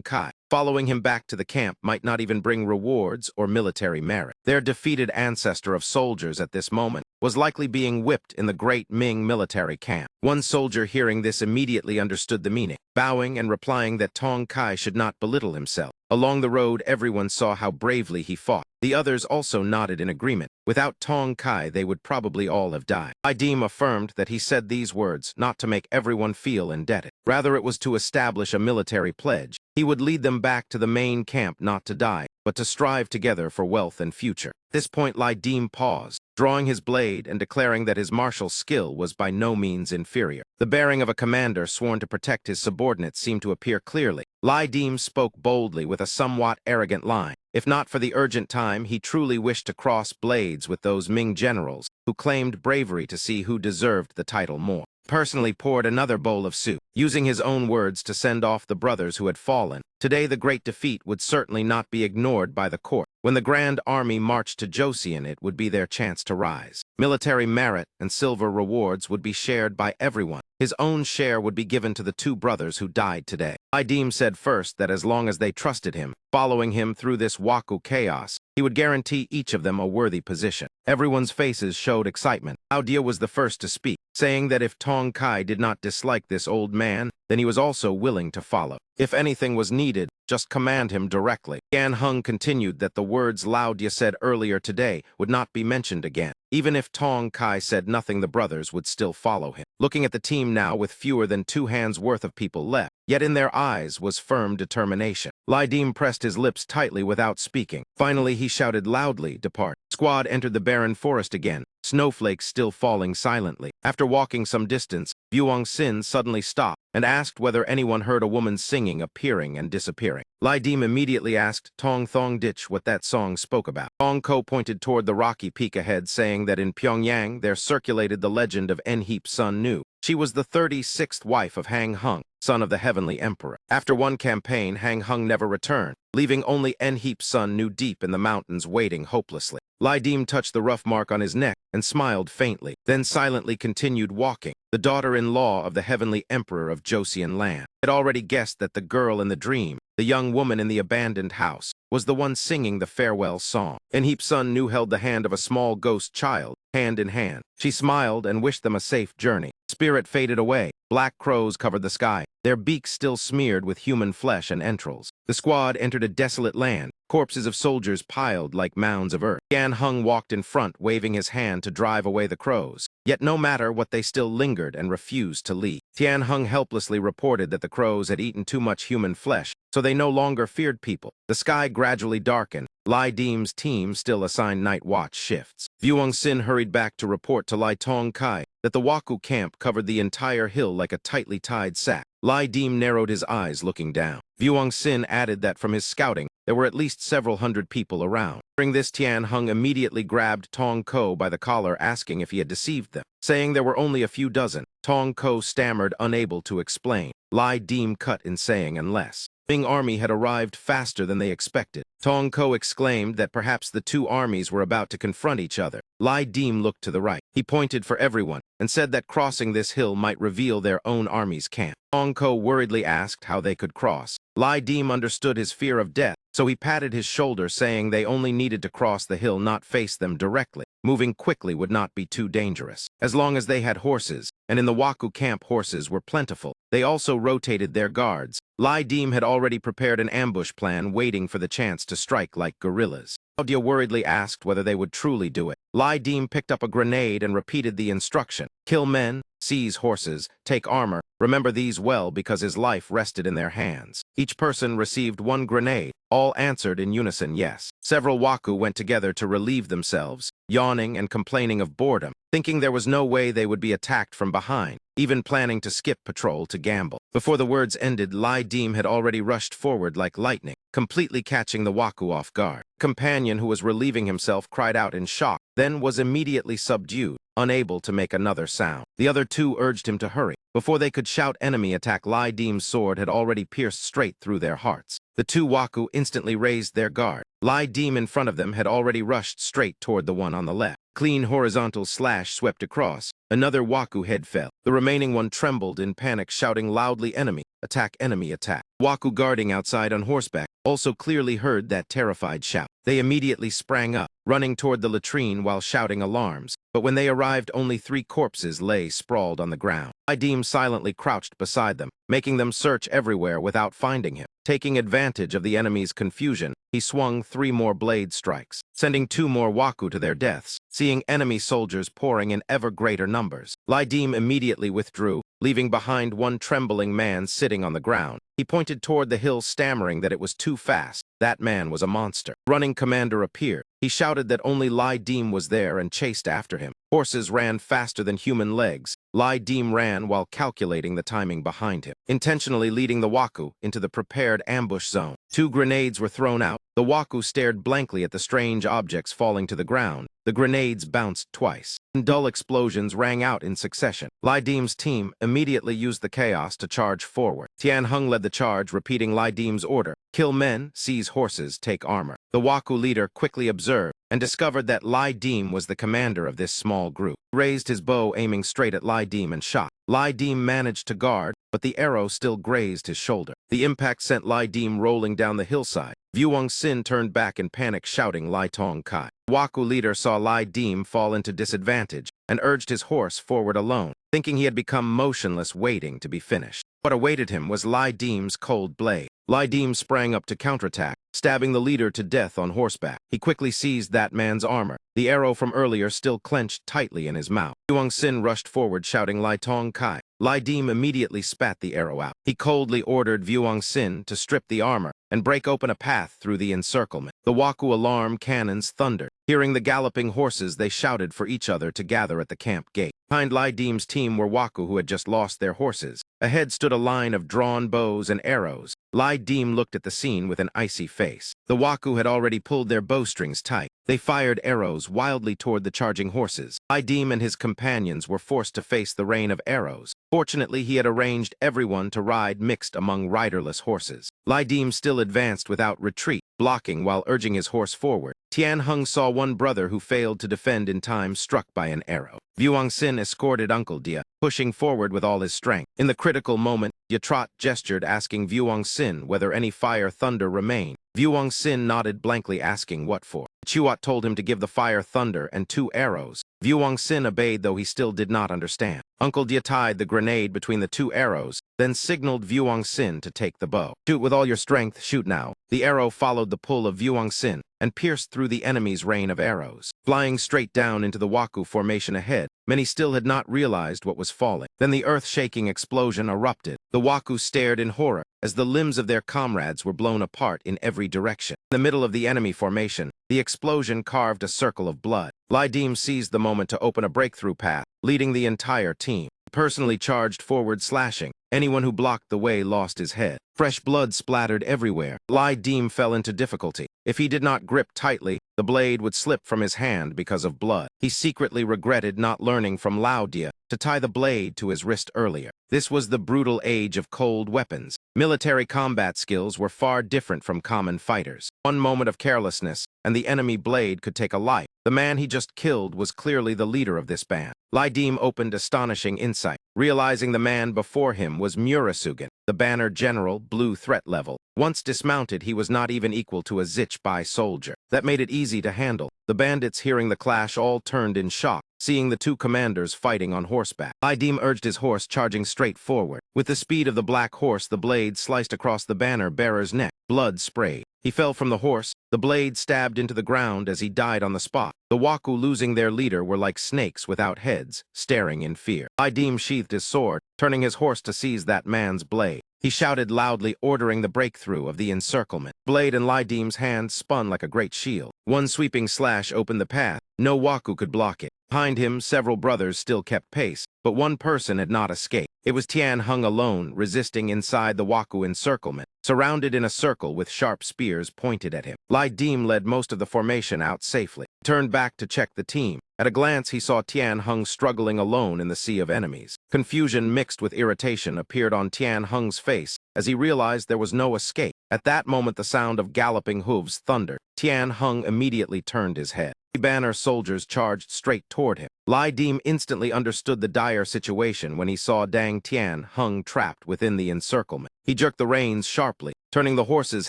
Kai. Following him back to the camp might not even bring rewards or military merit. Their defeated ancestor of soldiers at this moment was likely being whipped in the Great Ming military camp. One soldier, hearing this, immediately understood the meaning, bowing and replying that Tong Kai should not belittle himself. Along the road, everyone saw how bravely he fought. The others also nodded in agreement. Without Tong Kai, they would probably all have died. Lai Dim affirmed that he said these words not to make everyone feel indebted. Rather, it was to establish a military pledge. He would lead them back to the main camp not to die, but to strive together for wealth and future. At this point, Lai Dim paused, drawing his blade and declaring that his martial skill was by no means inferior. The bearing of a commander sworn to protect his subordinates seemed to appear clearly. Lai Dim spoke boldly with a somewhat arrogant line. If not for the urgent time, he truly wished to cross blades with those Ming generals who claimed bravery to see who deserved the title more. Personally poured another bowl of soup, using his own words to send off the brothers who had fallen. Today, the great defeat would certainly not be ignored by the court. When the Grand Army marched to Joseon, it would be their chance to rise. Military merit and silver rewards would be shared by everyone. His own share would be given to the two brothers who died today. Lai Dim said first that as long as they trusted him, following him through this Waku chaos, he would guarantee each of them a worthy position. Everyone's faces showed excitement. Lao Dia was the first to speak, saying that if Tong Kai did not dislike this old man, then he was also willing to follow. If anything was needed, just command him directly. Tian Hung continued that the words Lao Dia said earlier today would not be mentioned again. Even if Tong Kai said nothing, the brothers would still follow him. Looking at the team now with fewer than 2 hands worth of people left, yet in their eyes was firm determination. Lai Dim pressed his lips tightly without speaking. Finally, he shouted loudly, "Depart." Squad entered the barren forest again, snowflakes still falling silently. After walking some distance, Buong Sin suddenly stopped and asked whether anyone heard a woman singing, appearing and disappearing. Lai Dim immediately asked Tong Thong Ditch what that song spoke about. Tong Ko pointed toward the rocky peak ahead, saying that in Pyongyang there circulated the legend of Enheep Sun Nu. She was the 36th wife of Hang Hung, son of the Heavenly Emperor. After one campaign, Hang Hung never returned, leaving only Enheep Sun Nu deep in the mountains waiting hopelessly. Lai Dim touched the rough mark on his neck and smiled faintly, then silently continued walking. The daughter-in-law of the Heavenly Emperor of Joseon land had already guessed that the girl in the dream, the young woman in the abandoned house, was the one singing the farewell song. Enheep Sun Nu held the hand of a small ghost child, hand in hand. She smiled and wished them a safe journey. Spirit faded away. Black crows covered the sky, their beaks still smeared with human flesh and entrails. The squad entered a desolate land, corpses of soldiers piled like mounds of earth. Tian Hung walked in front, waving his hand to drive away the crows. Yet no matter what, they still lingered and refused to leave. Tian Hung helplessly reported that the crows had eaten too much human flesh, so they no longer feared people. The sky gradually darkened. Lai Dim's team still assigned night watch shifts. Buong Sin hurried back to report to Lai Tong Kai that the Waku camp covered the entire hill like a tightly tied sack. Lai Dim narrowed his eyes looking down. Buong Sin added that from his scouting, there were at least several hundred people around. During this, Tian Hung immediately grabbed Tong Ko by the collar, asking if he had deceived them, saying there were only a few dozen. Tong Ko stammered, unable to explain. Lai Dim cut in saying, "Unless." Ming army had arrived faster than they expected. Tong Ko exclaimed that perhaps the two armies were about to confront each other. Lai Dim looked to the right. He pointed for everyone and said that crossing this hill might reveal their own army's camp. Tong Ko worriedly asked how they could cross. Lai Dim understood his fear of death, so he patted his shoulder, saying they only needed to cross the hill, not face them directly. Moving quickly would not be too dangerous. As long as they had horses, and in the Waku camp horses were plentiful, they also rotated their guards. Lai Dim had already prepared an ambush plan, waiting for the chance to strike like guerrillas. Claudia worriedly asked whether they would truly do it. Lai Dim picked up a grenade and repeated the instruction. Kill men, seize horses, take armor. Remember these well because his life rested in their hands. Each person received one grenade. All answered in unison yes. Several Waku went together to relieve themselves, yawning and complaining of boredom, thinking there was no way they would be attacked from behind, even planning to skip patrol to gamble. Before the words ended, Lai Dim had already rushed forward like lightning, completely catching the Waku off guard. Companion, who was relieving himself, cried out in shock, then was immediately subdued, unable to make another sound. The other two urged him to hurry. Before they could shout enemy attack, Lai Dim's sword had already pierced straight through their hearts. The two Waku instantly raised their guard. Lai Dim in front of them had already rushed straight toward the one on the left. Clean horizontal slash swept across. Another Waku head fell. The remaining one trembled in panic, shouting loudly, enemy attack, enemy attack. Waku guarding outside on horseback also clearly heard that terrified shout. They immediately sprang up, running toward the latrine while shouting alarms. But when they arrived, only 3 corpses lay sprawled on the ground. Lai Dim silently crouched beside them, making them search everywhere without finding him. Taking advantage of the enemy's confusion, he swung 3 more blade strikes, sending 2 more Waku to their deaths. Seeing enemy soldiers pouring in ever greater numbers, Lai Dim immediately withdrew, leaving behind one trembling man sitting on the ground. He pointed toward the hill, stammering that it was too fast. That man was a monster. Running commander appeared. He shouted that only Lai Dim was there and chased after him. Horses ran faster than human legs. Lai Dim ran while calculating the timing behind him, intentionally leading the Waku into the prepared ambush zone. 2 grenades were thrown out. The Waku stared blankly at the strange objects falling to the ground. The grenades bounced twice, and dull explosions rang out in succession. Lai Dim's team immediately used the chaos to charge forward. Tian Hung led the charge, repeating Lai Dim's order: kill men, seize horses, take armor. The Waku leader quickly observed and discovered that Lai Dim was the commander of this small group. He raised his bow, aiming straight at Lai Dim, and shot. Lai Dim managed to guard, but the arrow still grazed his shoulder. The impact sent Lai Dim rolling down the hillside. Vuong Sin turned back in panic, shouting Lai Tong Kai. Waku leader saw Lai Dim fall into disadvantage and urged his horse forward alone, thinking he had become motionless, waiting to be finished. What awaited him was Lai Dim's cold blade. Lai Dim sprang up to counterattack, stabbing the leader to death on horseback. He quickly seized that man's armor, the arrow from earlier still clenched tightly in his mouth. Vuong Sin rushed forward, shouting Lai Tong Kai. Lai Dim immediately spat the arrow out. He coldly ordered Vuong Sin to strip the armor and break open a path through the encirclement. The Waku alarm cannons thundered. Hearing the galloping horses, they shouted for each other to gather at the camp gate. Behind Lai Dim's team were Waku who had just lost their horses. Ahead stood a line of drawn bows and arrows. Lai Dim looked at the scene with an icy face. The Waku had already pulled their bowstrings tight. They fired arrows wildly toward the charging horses. Lai Dim and his companions were forced to face the rain of arrows. Fortunately, he had arranged everyone to ride mixed among riderless horses. Lai Dim still advanced without retreat, blocking while urging his horse forward. Tian Hung saw one brother who failed to defend in time, struck by an arrow. Vuong Sin escorted Uncle Dia, pushing forward with all his strength. In the critical moment, Yatrat gestured, asking Vuong Sin whether any fire thunder remained. Vuong Sin nodded blankly, asking what for. Chuat told him to give the fire thunder and 2 arrows. Vuong Sin obeyed, though he still did not understand. Uncle Dia tied the grenade between the 2 arrows, then signaled Vuong Sin to take the bow. Shoot with all your strength, shoot now. The arrow followed the pull of Vuong Sin and pierced through the enemy's rain of arrows. Flying straight down into the Waku formation ahead, many still had not realized what was falling. Then the earth-shaking explosion erupted. The Waku stared in horror as the limbs of their comrades were blown apart in every direction. In the middle of the enemy formation, the explosion carved a circle of blood. Lai Dim seized the moment to open a breakthrough path, leading the entire team. He personally charged forward, slashing, Anyone who blocked the way lost his head. Fresh blood splattered everywhere. Lai Dim fell into difficulty. If he did not grip tightly, the blade would slip from his hand because of blood. He secretly regretted not learning from Lao Dia to tie the blade to his wrist earlier. This was the brutal age of cold weapons. Military combat skills were far different from common fighters. One moment of carelessness, and the enemy blade could take a life. The man he just killed was clearly the leader of this band. Lai Dim opened astonishing insight, realizing the man before him was Murasugan, the banner general, blue threat level. Once dismounted, he was not even equal to a Zichbai soldier. That made it easy to handle. The bandits, hearing the clash, all turned in shock, seeing the two commanders fighting on horseback. Lai Dim urged his horse, charging straight forward. With the speed of the black horse, the blade sliced across the banner bearer's neck. Blood sprayed. He fell from the horse. The blade stabbed into the ground as he died on the spot. The Waku, losing their leader, were like snakes without heads, staring in fear. Lai Dim sheathed his sword, turning his horse to seize that man's blade. He shouted loudly, ordering the breakthrough of the encirclement. Blade in Lai Dim's hand spun like a great shield. One sweeping slash opened the path. No Waku could block it. Behind him, several brothers still kept pace, but one person had not escaped. It was Tian Hung alone, resisting inside the Waku encirclement, surrounded in a circle with sharp spears pointed at him. Lai Dim led most of the formation out safely. He turned back to check the team. At a glance, he saw Tian Hung struggling alone in the sea of enemies. Confusion mixed with irritation appeared on Tian Hung's face as he realized there was no escape. At that moment, the sound of galloping hooves thundered. Tian Hung immediately turned his head. The banner soldiers charged straight toward him. Lai Dim instantly understood the dire situation when he saw Dang Tian Hung trapped within the encirclement. He jerked the reins sharply, turning the horse's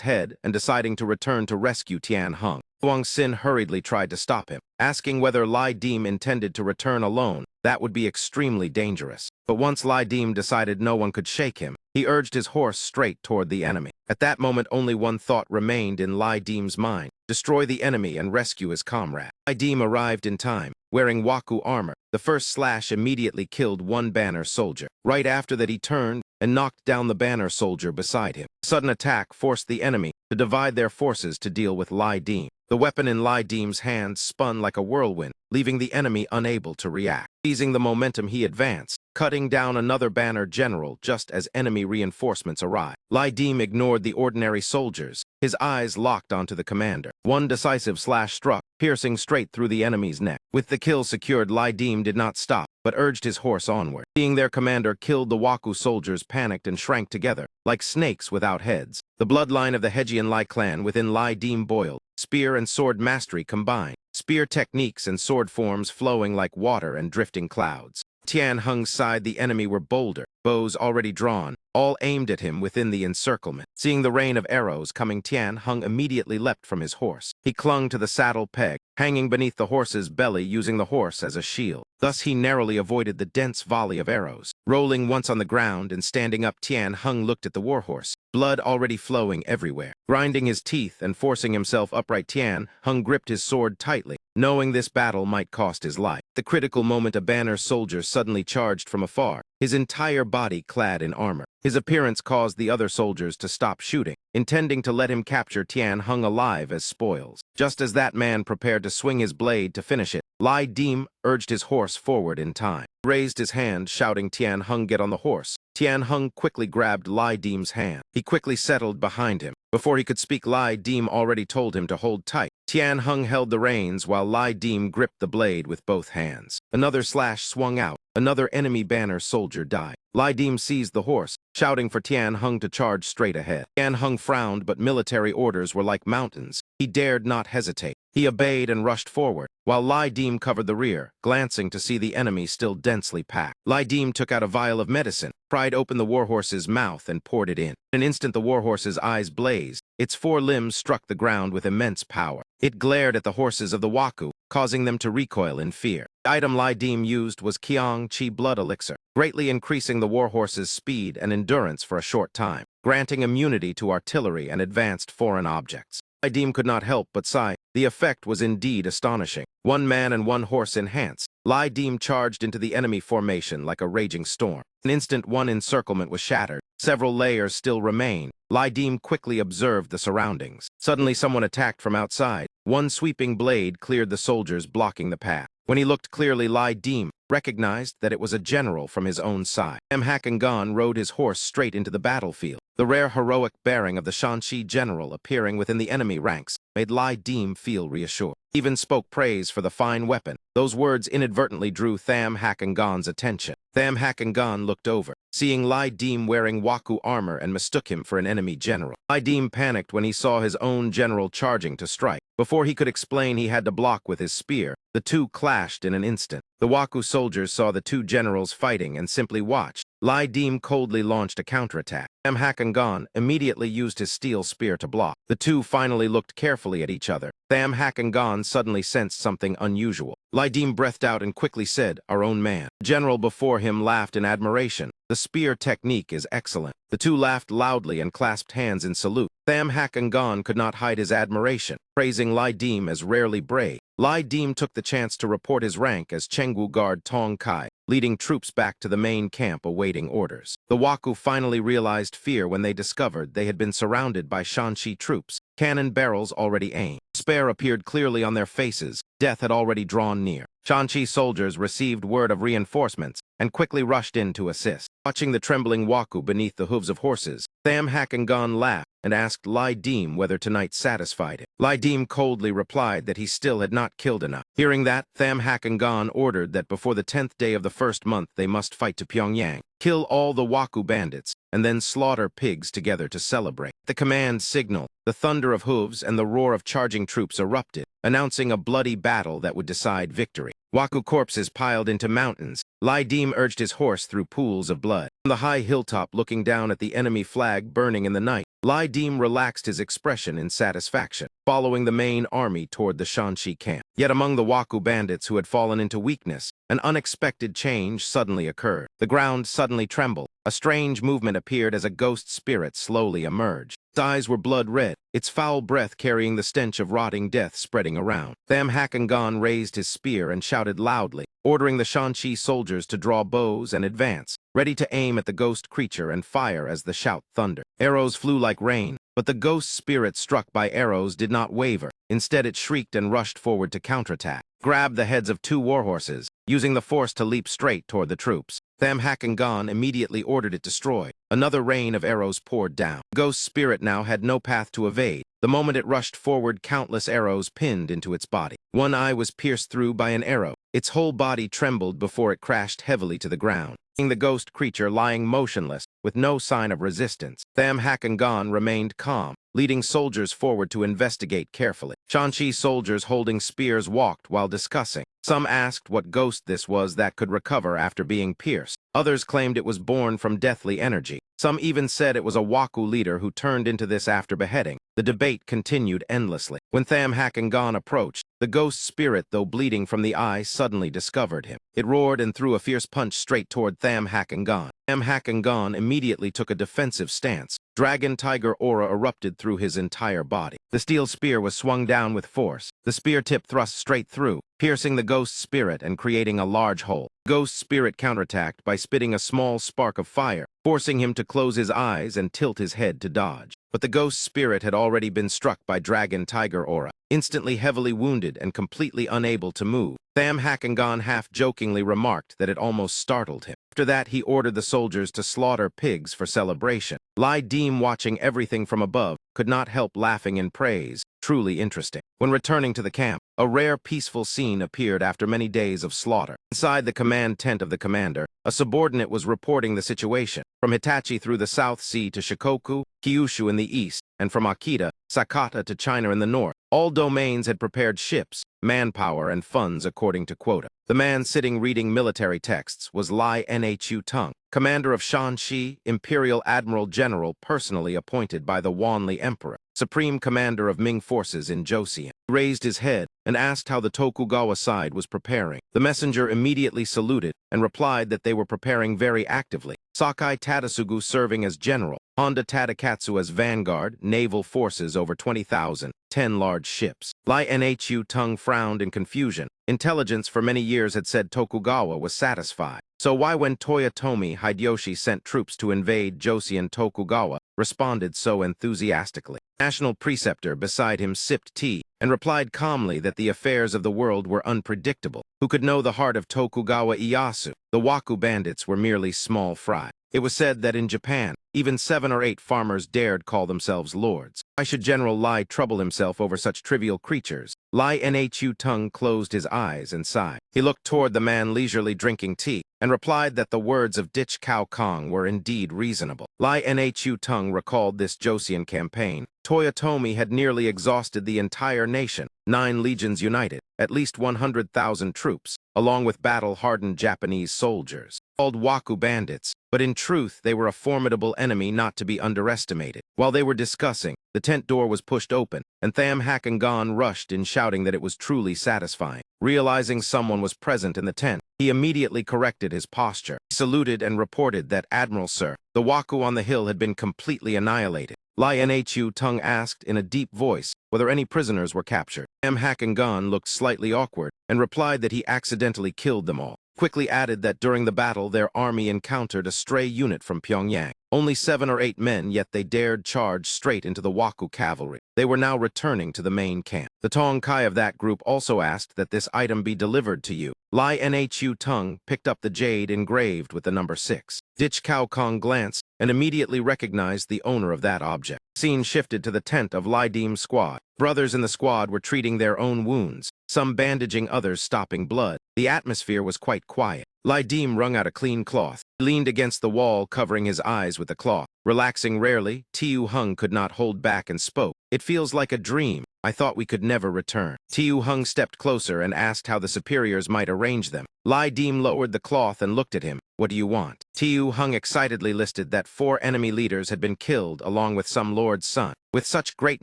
head and deciding to return to rescue Tian Hung. Huang Xin hurriedly tried to stop him, asking whether Lai Dim intended to return alone. That would be extremely dangerous. But once Lai Dim decided no one could shake him, he urged his horse straight toward the enemy. At that moment, only one thought remained in Lai Dim's mind: destroy the enemy and rescue his comrade. Lai Dim arrived in time, wearing Waku armor. The first slash immediately killed one banner soldier. Right after that, he turned and knocked down the banner soldier beside him. A sudden attack forced the enemy to divide their forces to deal with Lai Dim. The weapon in Lai Dim's hand spun like a whirlwind, leaving the enemy unable to react. Seizing the momentum, he advanced, cutting down another banner general just as enemy reinforcements arrived. Lai Dim ignored the ordinary soldiers. His eyes locked onto the commander. One decisive slash struck, piercing straight through the enemy's neck. With the kill secured, Lai Dim did not stop, but urged his horse onward. Seeing their commander killed, the Waku soldiers panicked and shrank together, like snakes without heads. The bloodline of the Hejian Lai clan within Lai Dim boiled. Spear and sword mastery combined. Spear techniques and sword forms flowing like water and drifting clouds. Tian Hung's side, the enemy were bolder, bows already drawn, all aimed at him within the encirclement. Seeing the rain of arrows coming, Tian Hung immediately leapt from his horse. He clung to the saddle peg, hanging beneath the horse's belly, using the horse as a shield. Thus he narrowly avoided the dense volley of arrows. Rolling once on the ground and standing up, Tian Hung looked at the warhorse, blood already flowing everywhere. Grinding his teeth and forcing himself upright, Tian Hung gripped his sword tightly, knowing this battle might cost his life. The critical moment, a banner soldier suddenly charged from afar, his entire body clad in armor. His appearance caused the other soldiers to stop shooting, intending to let him capture Tian Hung alive as spoils. Just as that man prepared to swing his blade to finish it, Lai Dim urged his horse forward in time. He raised his hand, shouting, "Tian Hung, get on the horse." Tian Hung quickly grabbed Lai Dim's hand. He quickly settled behind him. Before he could speak, Lai Dim already told him to hold tight. Tian Hung held the reins while Lai Dim gripped the blade with both hands. Another slash swung out. Another enemy banner soldier died. Lai Dim seized the horse, shouting for Tian Hung to charge straight ahead. Tian Hung frowned, but military orders were like mountains. He dared not hesitate. He obeyed and rushed forward, while Lai Dim covered the rear, glancing to see the enemy still densely packed. Lai Dim took out a vial of medicine, pried open the warhorse's mouth, and poured it in. In an instant, the warhorse's eyes blazed. Its four limbs struck the ground with immense power. It glared at the horses of the Waku, causing them to recoil in fear. The item Lai Dim used was Qiang Qi blood elixir, greatly increasing the warhorse's speed and endurance for a short time, granting immunity to artillery and advanced foreign objects. Lai Dim could not help but sigh. The effect was indeed astonishing. One man and one horse enhanced. Lai Dim charged into the enemy formation like a raging storm. In an instant, one encirclement was shattered. Several layers still remained. Lai Dim quickly observed the surroundings. Suddenly, someone attacked from outside. One sweeping blade cleared the soldiers blocking the path. When he looked clearly, Lai Dim recognized that it was a general from his own side. Hakangan rode his horse straight into the battlefield. The rare heroic bearing of the Shanxi general appearing within the enemy ranks made Lai Dim feel reassured. He even spoke praise for the fine weapon. Those words inadvertently drew Tham Hakangan's attention. Tham Hakangan looked over, seeing Lai Dim wearing Waku armor, and mistook him for an enemy general. Lai Dim panicked when he saw his own general charging to strike. Before he could explain, he had to block with his spear. The two clashed in an instant. The Waku soldiers saw the two generals fighting and simply watched. Lai Dim coldly launched a counterattack. Tham Hakangan immediately used his steel spear to block. The two finally looked carefully at each other. Tham Hakangan suddenly sensed something unusual. Lai Dim breathed out and quickly said, "Our own man." The general before him laughed in admiration. "The spear technique is excellent." The two laughed loudly and clasped hands in salute. Tham Hakangan could not hide his admiration, praising Lai Dim as rarely brave. Lai Dim took the chance to report his rank as Chenggu Guard Tong Kai, leading troops back to the main camp awaiting orders. The Waku finally realized fear when they discovered they had been surrounded by Shanxi troops, cannon barrels already aimed. Despair appeared clearly on their faces. Death had already drawn near. Shanxi soldiers received word of reinforcements and quickly rushed in to assist. Watching the trembling Waku beneath the hooves of horses, Tham Hakangan laughed and asked Lai Dim whether tonight satisfied him. Lai Dim coldly replied that he still had not killed enough. Hearing that, Tham Hakangan ordered that before the 10th day of the first month they must fight to Pyongyang, kill all the Waku bandits, and then slaughter pigs together to celebrate. The command signal, the thunder of hooves and the roar of charging troops erupted, announcing a bloody battle that would decide victory. Waku corpses piled into mountains. Lai Dim urged his horse through pools of blood. From the high hilltop, looking down at the enemy flag burning in the night, Lai Dim relaxed his expression in satisfaction, following the main army toward the Shanxi camp. Yet among the Waku bandits who had fallen into weakness, an unexpected change suddenly occurred. The ground suddenly trembled. A strange movement appeared as a ghost spirit slowly emerged. Its eyes were blood red, its foul breath carrying the stench of rotting death spreading around. Tham Hakangan raised his spear and shouted loudly, ordering the Shanxi soldiers to draw bows and advance, ready to aim at the ghost creature and fire as the shout thundered. Arrows flew like rain, but the ghost spirit struck by arrows did not waver. Instead, it shrieked and rushed forward to counterattack, grabbed the heads of two warhorses, using the force to leap straight toward the troops. Tham Hakangan immediately ordered it destroyed. Another rain of arrows poured down. The ghost spirit now had no path to evade. The moment it rushed forward, countless arrows pinned into its body. One eye was pierced through by an arrow. Its whole body trembled before it crashed heavily to the ground, seeing the ghost creature lying motionless with no sign of resistance. Tham Hakangan remained calm, leading soldiers forward to investigate carefully. Shanxi soldiers holding spears walked while discussing. Some asked what ghost this was that could recover after being pierced. Others claimed it was born from deathly energy. Some even said it was a Waku leader who turned into this after beheading. The debate continued endlessly. When Tham Hakangan approached, the ghost spirit, though bleeding from the eye, suddenly discovered him. It roared and threw a fierce punch straight toward Tham Hakangan. Tham Hakangan immediately took a defensive stance. Dragon Tiger aura erupted through his entire body. The steel spear was swung down with force. The spear tip thrust straight through, piercing the ghost spirit and creating a large hole. Ghost spirit counterattacked by spitting a small spark of fire, forcing him to close his eyes and tilt his head to dodge. But the ghost spirit had already been struck by Dragon Tiger aura, instantly heavily wounded and completely unable to move. Tham Hakangan half-jokingly remarked that it almost startled him. After that, he ordered the soldiers to slaughter pigs for celebration. Lai Dim, watching everything from above, could not help laughing in praise. Truly interesting. When returning to the camp, a rare peaceful scene appeared after many days of slaughter. Inside the command tent of the commander, a subordinate was reporting the situation. From Hitachi through the South Sea to Shikoku, Kyushu in the east, and from Akita, Sakata to China in the north, all domains had prepared ships, manpower, and funds according to quota. The man sitting reading military texts was Lai Nhu Tung, commander of Shanxi, Imperial Admiral General personally appointed by the Wanli Emperor, supreme commander of Ming forces in Joseon. He raised his head and asked how the Tokugawa side was preparing. The messenger immediately saluted and replied that they were preparing very actively. Sakai Tadasugu serving as general, Honda Tadakatsu as vanguard, naval forces over 20,000, 10 large ships. Lai Nhu Tung frowned in confusion. Intelligence for many years had said Tokugawa was satisfied. So why, when Toyotomi Hideyoshi sent troops to invade Joseon, Tokugawa responded so enthusiastically? National preceptor beside him sipped tea and replied calmly that the affairs of the world were unpredictable. Who could know the heart of Tokugawa Ieyasu? The Waku bandits were merely small fry. It was said that in Japan, even 7 or 8 farmers dared call themselves lords. Why should General Lai trouble himself over such trivial creatures? Lai Nhu Tung closed his eyes and sighed. He looked toward the man leisurely drinking tea and replied that the words of Dich Cao Kong were indeed reasonable. Lai Nhu Tung recalled this Joseon campaign. Toyotomi had nearly exhausted the entire nation, 9 legions united, at least 100,000 troops, along with battle-hardened Japanese soldiers, called Waku bandits, but in truth they were a formidable enemy not to be underestimated. While they were discussing, the tent door was pushed open, and Tham Hakangan rushed in shouting that it was truly satisfying. Realizing someone was present in the tent, he immediately corrected his posture. He saluted and reported that, "Admiral, sir, the Waku on the hill had been completely annihilated." Lai Nhu Tung asked in a deep voice whether any prisoners were captured. Tham Hakangan looked slightly awkward and replied that he accidentally killed them all. Quickly added that during the battle their army encountered a stray unit from Pyongyang. Only 7 or 8 men, yet they dared charge straight into the Waku cavalry. They were now returning to the main camp. The Tong Kai of that group also asked that this item be delivered to you. Lai Nhu Tung picked up the jade engraved with the number 6. Dich Cao Kong glanced and immediately recognized the owner of that object. Scene shifted to the tent of Lai Dim's squad. Brothers in the squad were treating their own wounds, some bandaging, others stopping blood. The atmosphere was quite quiet. Lai Dim wrung out a clean cloth. He leaned against the wall, covering his eyes with the cloth. Relaxing rarely, Tiu Hung could not hold back and spoke. "It feels like a dream. I thought we could never return." Tiu Hung stepped closer and asked how the superiors might arrange them. Lai Dim lowered the cloth and looked at him. "What do you want?" Tiu Hung excitedly listed that 4 enemy leaders had been killed along with some lord's son. With such great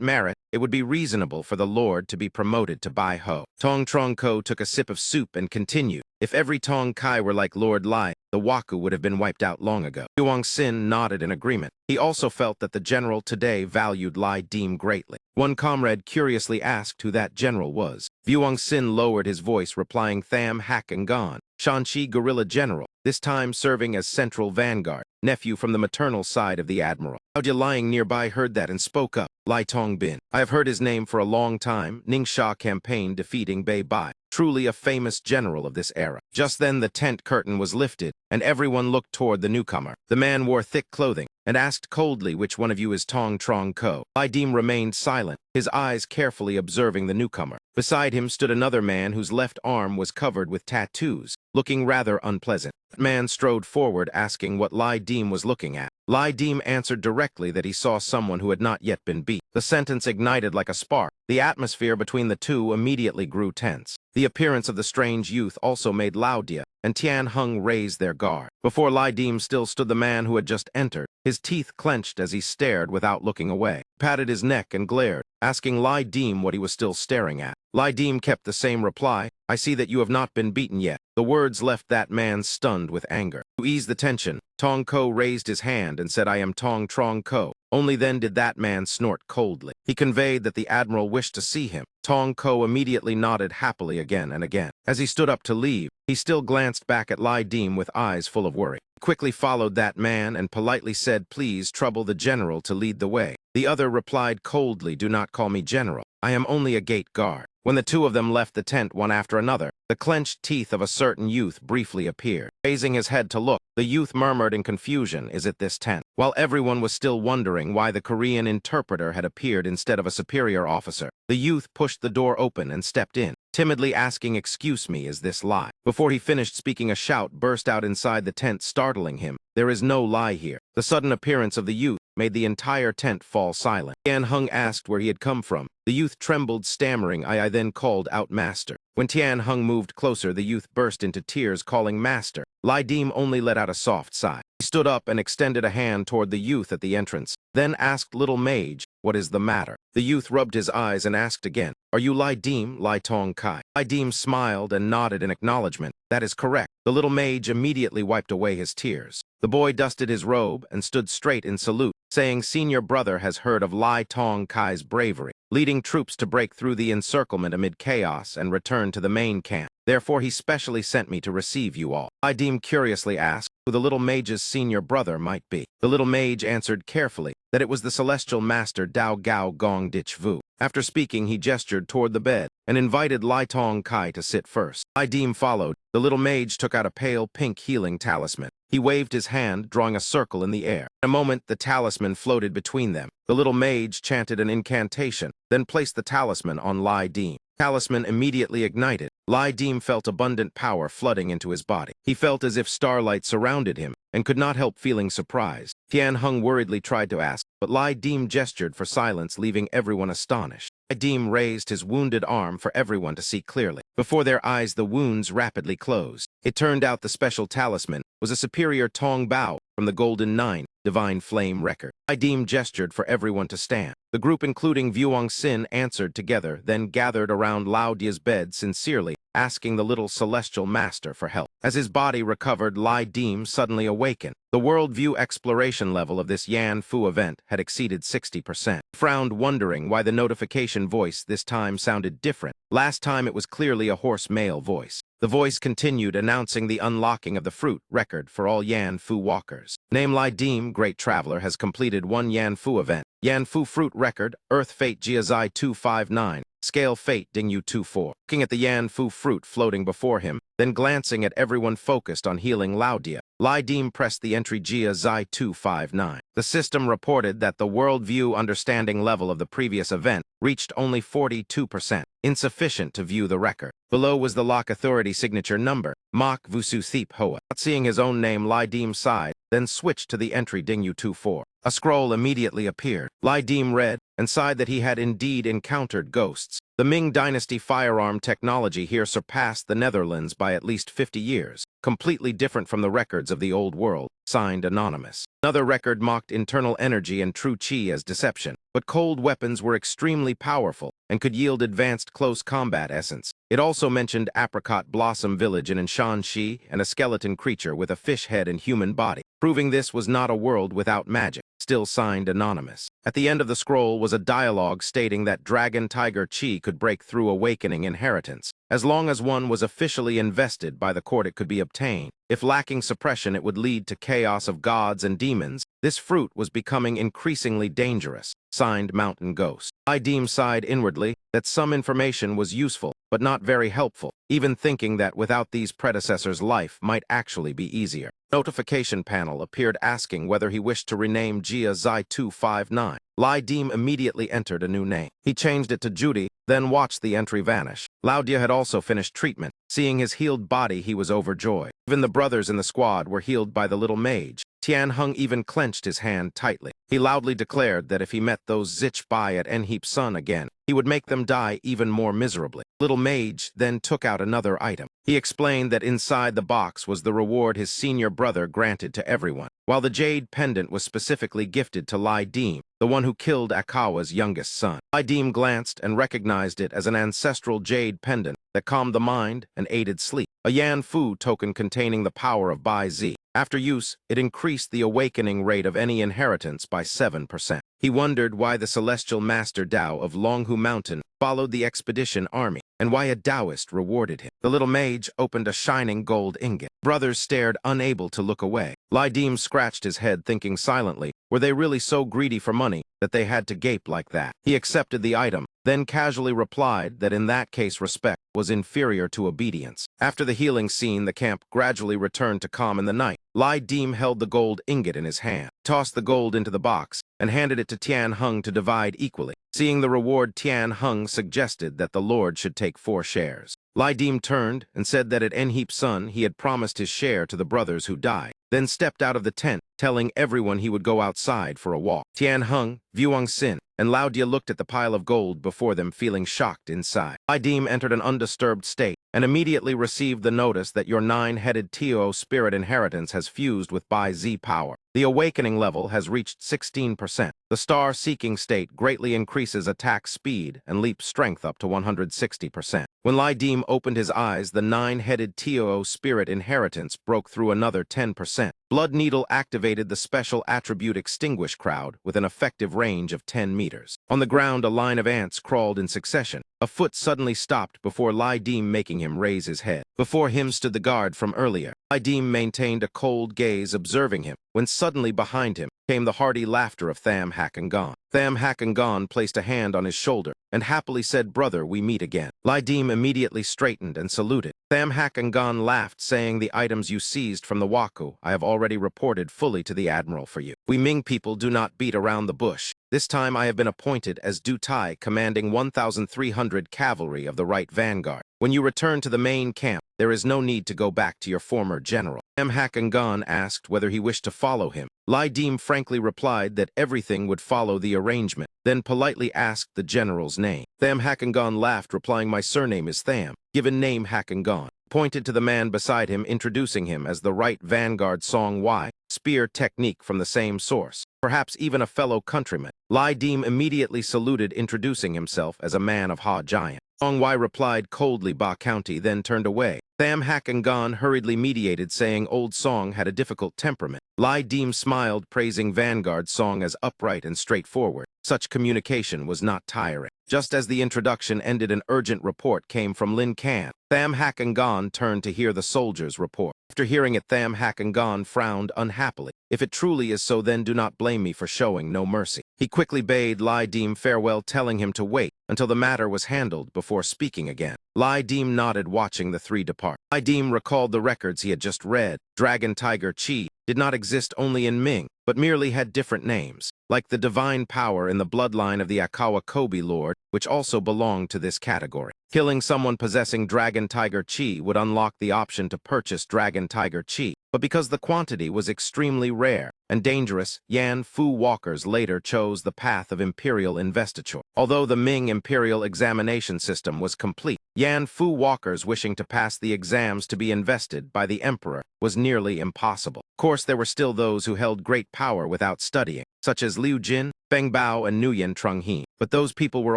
merit, it would be reasonable for the lord to be promoted to Bai Ho. Tong Trong Ko took a sip of soup and continued. "If every Tong Kai were like Lord Lai, the Waku would have been wiped out long ago." Yuang Sin nodded in agreement. He also felt that the general today valued Lai Dim greatly. One comrade curiously asked who that general was. Yuang Sin lowered his voice, replying, "Tham Hakangan, Shanxi guerrilla general, this time serving as central vanguard, nephew from the maternal side of the admiral." Aodia lying nearby heard that and spoke up. "Lai Tong Bin. I have heard his name for a long time. Ningxia campaign defeating Bei Bai. Truly a famous general of this era." Just then the tent curtain was lifted, and everyone looked toward the newcomer. The man wore thick clothing and asked coldly, "Which one of you is Tong Trong Ko?" Lai Dim remained silent, his eyes carefully observing the newcomer. Beside him stood another man whose left arm was covered with tattoos, looking rather unpleasant. That man strode forward, asking what Lai Dim was looking at. Lai Dim answered directly that he saw someone who had not yet been beat. The sentence ignited like a spark. The atmosphere between the two immediately grew tense. The appearance of the strange youth also made Lao Dia and Tian Hung raise their guard. Before Lai Dim still stood the man who had just entered. His teeth clenched as he stared without looking away. He patted his neck and glared, asking Lai Dim what he was still staring at. Lai Dim kept the same reply. "I see that you have not been beaten yet." The words left that man stunned with anger. To ease the tension, Tong Ko raised his hand and said, "I am Tong Trong Ko." Only then did that man snort coldly. He conveyed that the admiral wished to see him. Tong Ko immediately nodded happily again and again. As he stood up to leave, he still glanced back at Lai Dim with eyes full of worry. He quickly followed that man and politely said, "Please trouble the general to lead the way." The other replied coldly, "Do not call me general. I am only a gate guard." When the two of them left the tent one after another, the clenched teeth of a certain youth briefly appeared. Raising his head to look, the youth murmured in confusion, "Is it this tent?" While everyone was still wondering why the Korean interpreter had appeared instead of a superior officer, the youth pushed the door open and stepped in, timidly asking, "Excuse me, is this Lai?" Before he finished speaking, a shout burst out inside the tent, startling him. "There is no Lai here." The sudden appearance of the youth made the entire tent fall silent. Tian Hung asked where he had come from. The youth trembled, stammering, I then called out, "Master." When Tian Hung moved closer, the youth burst into tears, calling, "Master." Lai Dim only let out a soft sigh. He stood up and extended a hand toward the youth at the entrance, then asked little mage, "What is the matter?" The youth rubbed his eyes and asked again, "Are you Lai Dim, Lai Tong Kai?" Lai Dim smiled and nodded in acknowledgement. "That is correct." The little mage immediately wiped away his tears. The boy dusted his robe and stood straight in salute, saying, "Senior brother has heard of Lai Tong Kai's bravery, leading troops to break through the encirclement amid chaos and return to the main camp. Therefore he specially sent me to receive you all." Lai Dim curiously asked, who the little mage's senior brother might be. The little mage answered carefully that it was the celestial master Dao Gao Gong Dich Vu. After speaking, he gestured toward the bed and invited Lai Tong Kai to sit first. Lai Dim followed. The little mage took out a pale pink healing talisman. He waved his hand, drawing a circle in the air. In a moment, the talisman floated between them. The little mage chanted an incantation, then placed the talisman on Lai Dim. Talisman immediately ignited. Lai Dim felt abundant power flooding into his body. He felt as if starlight surrounded him and could not help feeling surprised. Tian Hung worriedly tried to ask, but Lai Dim gestured for silence, leaving everyone astonished. Lai Dim raised his wounded arm for everyone to see clearly. Before their eyes, the wounds rapidly closed. It turned out the special talisman was a superior Tong Bao from the Golden Nine Divine Flame record. Lai Dim gestured for everyone to stand. The group, including Vuong Sin, answered together, then gathered around Lao Dia's bed sincerely, asking the little celestial master for help. As his body recovered, Lai Dim suddenly awakened. The worldview exploration level of this Yan Fu event had exceeded 60%. He frowned, wondering why the notification voice this time sounded different. Last time it was clearly a hoarse male voice. The voice continued, announcing the unlocking of the fruit record for all Yan Fu walkers. Name Lai Dim, Great Traveler, has completed one Yan Fu event. Yan Fu fruit record, Earth Fate Jiazai 259. Scale Fate Dingyu 24. Looking at the Yan Fu fruit floating before him, then glancing at everyone focused on healing Lao Dia, Lai Dim pressed the entry Jia Zai 259. The system reported that the worldview understanding level of the previous event reached only 42%, insufficient to view the record. Below was the lock authority signature number, Mok Vusu Thip Hoa. Not seeing his own name, Lai Dim sighed, then switched to the entry Dingyu 24. A scroll immediately appeared. Lai Dim read and sighed that he had indeed encountered ghosts. The Ming Dynasty firearm technology here surpassed the Netherlands by at least 50 years, completely different from the records of the old world. Signed, Anonymous. Another record mocked internal energy and true chi as deception, but cold weapons were extremely powerful and could yield advanced close combat essence. It also mentioned Apricot Blossom Village in Shanxi and a skeleton creature with a fish head and human body, proving this was not a world without magic. Still signed, Anonymous. At the end of the scroll was a dialogue stating that Dragon Tiger Chi could break through awakening inheritance. As long as one was officially invested by the court, it could be obtained. If lacking suppression, it would lead to chaos of gods and demons. This fruit was becoming increasingly dangerous. Signed, Mountain Ghost. Lai Dim sighed inwardly that some information was useful, but not very helpful, even thinking that without these predecessors, life might actually be easier. Notification panel appeared asking whether he wished to rename Jia Zai 259. Lai Dim immediately entered a new name. He changed it to Judy, then watched the entry vanish. Lao Dia had also finished treatment. Seeing his healed body, he was overjoyed. Even the brothers in the squad were healed by the little mage. Tian Hung even clenched his hand tightly. He loudly declared that if he met those Zich Bai at Enheep Sun again, he would make them die even more miserably. Little mage then took out another item. He explained that inside the box was the reward his senior brother granted to everyone, while the jade pendant was specifically gifted to Lai Dim, the one who killed Akawa's youngest son. Lai Dim glanced and recognized it as an ancestral jade pendant that calmed the mind and aided sleep, a Yan Fu token containing the power of Bai Zi. After use, it increased the awakening rate of any inheritance by 7%. He wondered why the celestial master Dao of Longhu Mountain followed the expedition army, and why a Taoist rewarded him. The little mage opened a shining gold ingot. Brothers stared, unable to look away. Lai Dim scratched his head, thinking silently, were they really so greedy for money that they had to gape like that? He accepted the item, then casually replied that in that case respect was inferior to obedience. After the healing scene, the camp gradually returned to calm in the night. Lai Dim held the gold ingot in his hand, tossed the gold into the box, and handed it to Tian Hung to divide equally. Seeing the reward, Tian Hung suggested that the Lord should take 4 shares. Lai Dim turned and said that at Enheep Sun he had promised his share to the brothers who died, then stepped out of the tent, telling everyone he would go outside for a walk. Tian Hung, Vuong Sin, and Lao Dia looked at the pile of gold before them, feeling shocked inside. Lai Dim entered an undisturbed state and immediately received the notice that your 9-headed Tio spirit inheritance has fused with Bai Zi power. The awakening level has reached 16%. The star-seeking state greatly increases attack speed and leap strength up to 160%. When Lai Dim opened his eyes, the 9-headed Tio spirit inheritance broke through another 10%. Blood Needle activated the special attribute Extinguish Crowd with an effective range of 10 meters. On the ground, a line of ants crawled in succession. A foot suddenly stopped before Lydim, making him raise his head. Before him stood the guard from earlier. Lydim maintained a cold gaze, observing him, when suddenly behind him came the hearty laughter of Tham Hakangon. Tham Hakangon placed a hand on his shoulder and happily said, "Brother, we meet again." Lydim immediately straightened and saluted. Tham Hakangon laughed, saying, "The items you seized from the Waku I have already reported fully to the Admiral for you. We Ming people do not beat around the bush. This time I have been appointed as Du Tai, commanding 1,300 cavalry of the right vanguard. When you return to the main camp, there is no need to go back to your former general." Tham Hakangon asked whether he wished to follow him. Lydim frankly replied that everything would follow the arrangement, then politely asked the general's name. Tham Hakangon laughed, replying, "My surname is Tham, given name Hakangon." Pointed to the man beside him, introducing him as the right vanguard Song Y, spear technique from the same source, perhaps even a fellow countryman. Lydim immediately saluted, introducing himself as a man of Ha Giant. Song Y replied coldly, "Ba County," then turned away. Tham Hakangon hurriedly mediated, saying Old Song had a difficult temperament. Lydim smiled, praising Vanguard Song as upright and straightforward. Such communication was not tiring. Just as the introduction ended, an urgent report came from Lin Kan. Tham Hakangon turned to hear the soldier's report. After hearing it, Tham Hakangon frowned unhappily. "If it truly is so, then do not blame me for showing no mercy." He quickly bade Lydim farewell, telling him to wait until the matter was handled before speaking again. Lydim nodded, watching the three depart. Lydim recalled the records he had just read. Dragon Tiger Chi did not exist only in Ming, but merely had different names, like the divine power in the bloodline of the Akawa Kobe Lord, which also belonged to this category. Killing someone possessing Dragon Tiger Chi would unlock the option to purchase Dragon Tiger Chi, but because the quantity was extremely rare and dangerous, Yan Fu walkers later chose the path of imperial investiture. Although the Ming imperial examination system was complete, Yan Fu walkers wishing to pass the exams to be invested by the emperor was nearly impossible. Of course, there were still those who held great power without studying, such as Liu Jin, Feng Bao, and Nguyen Trung He. But those people were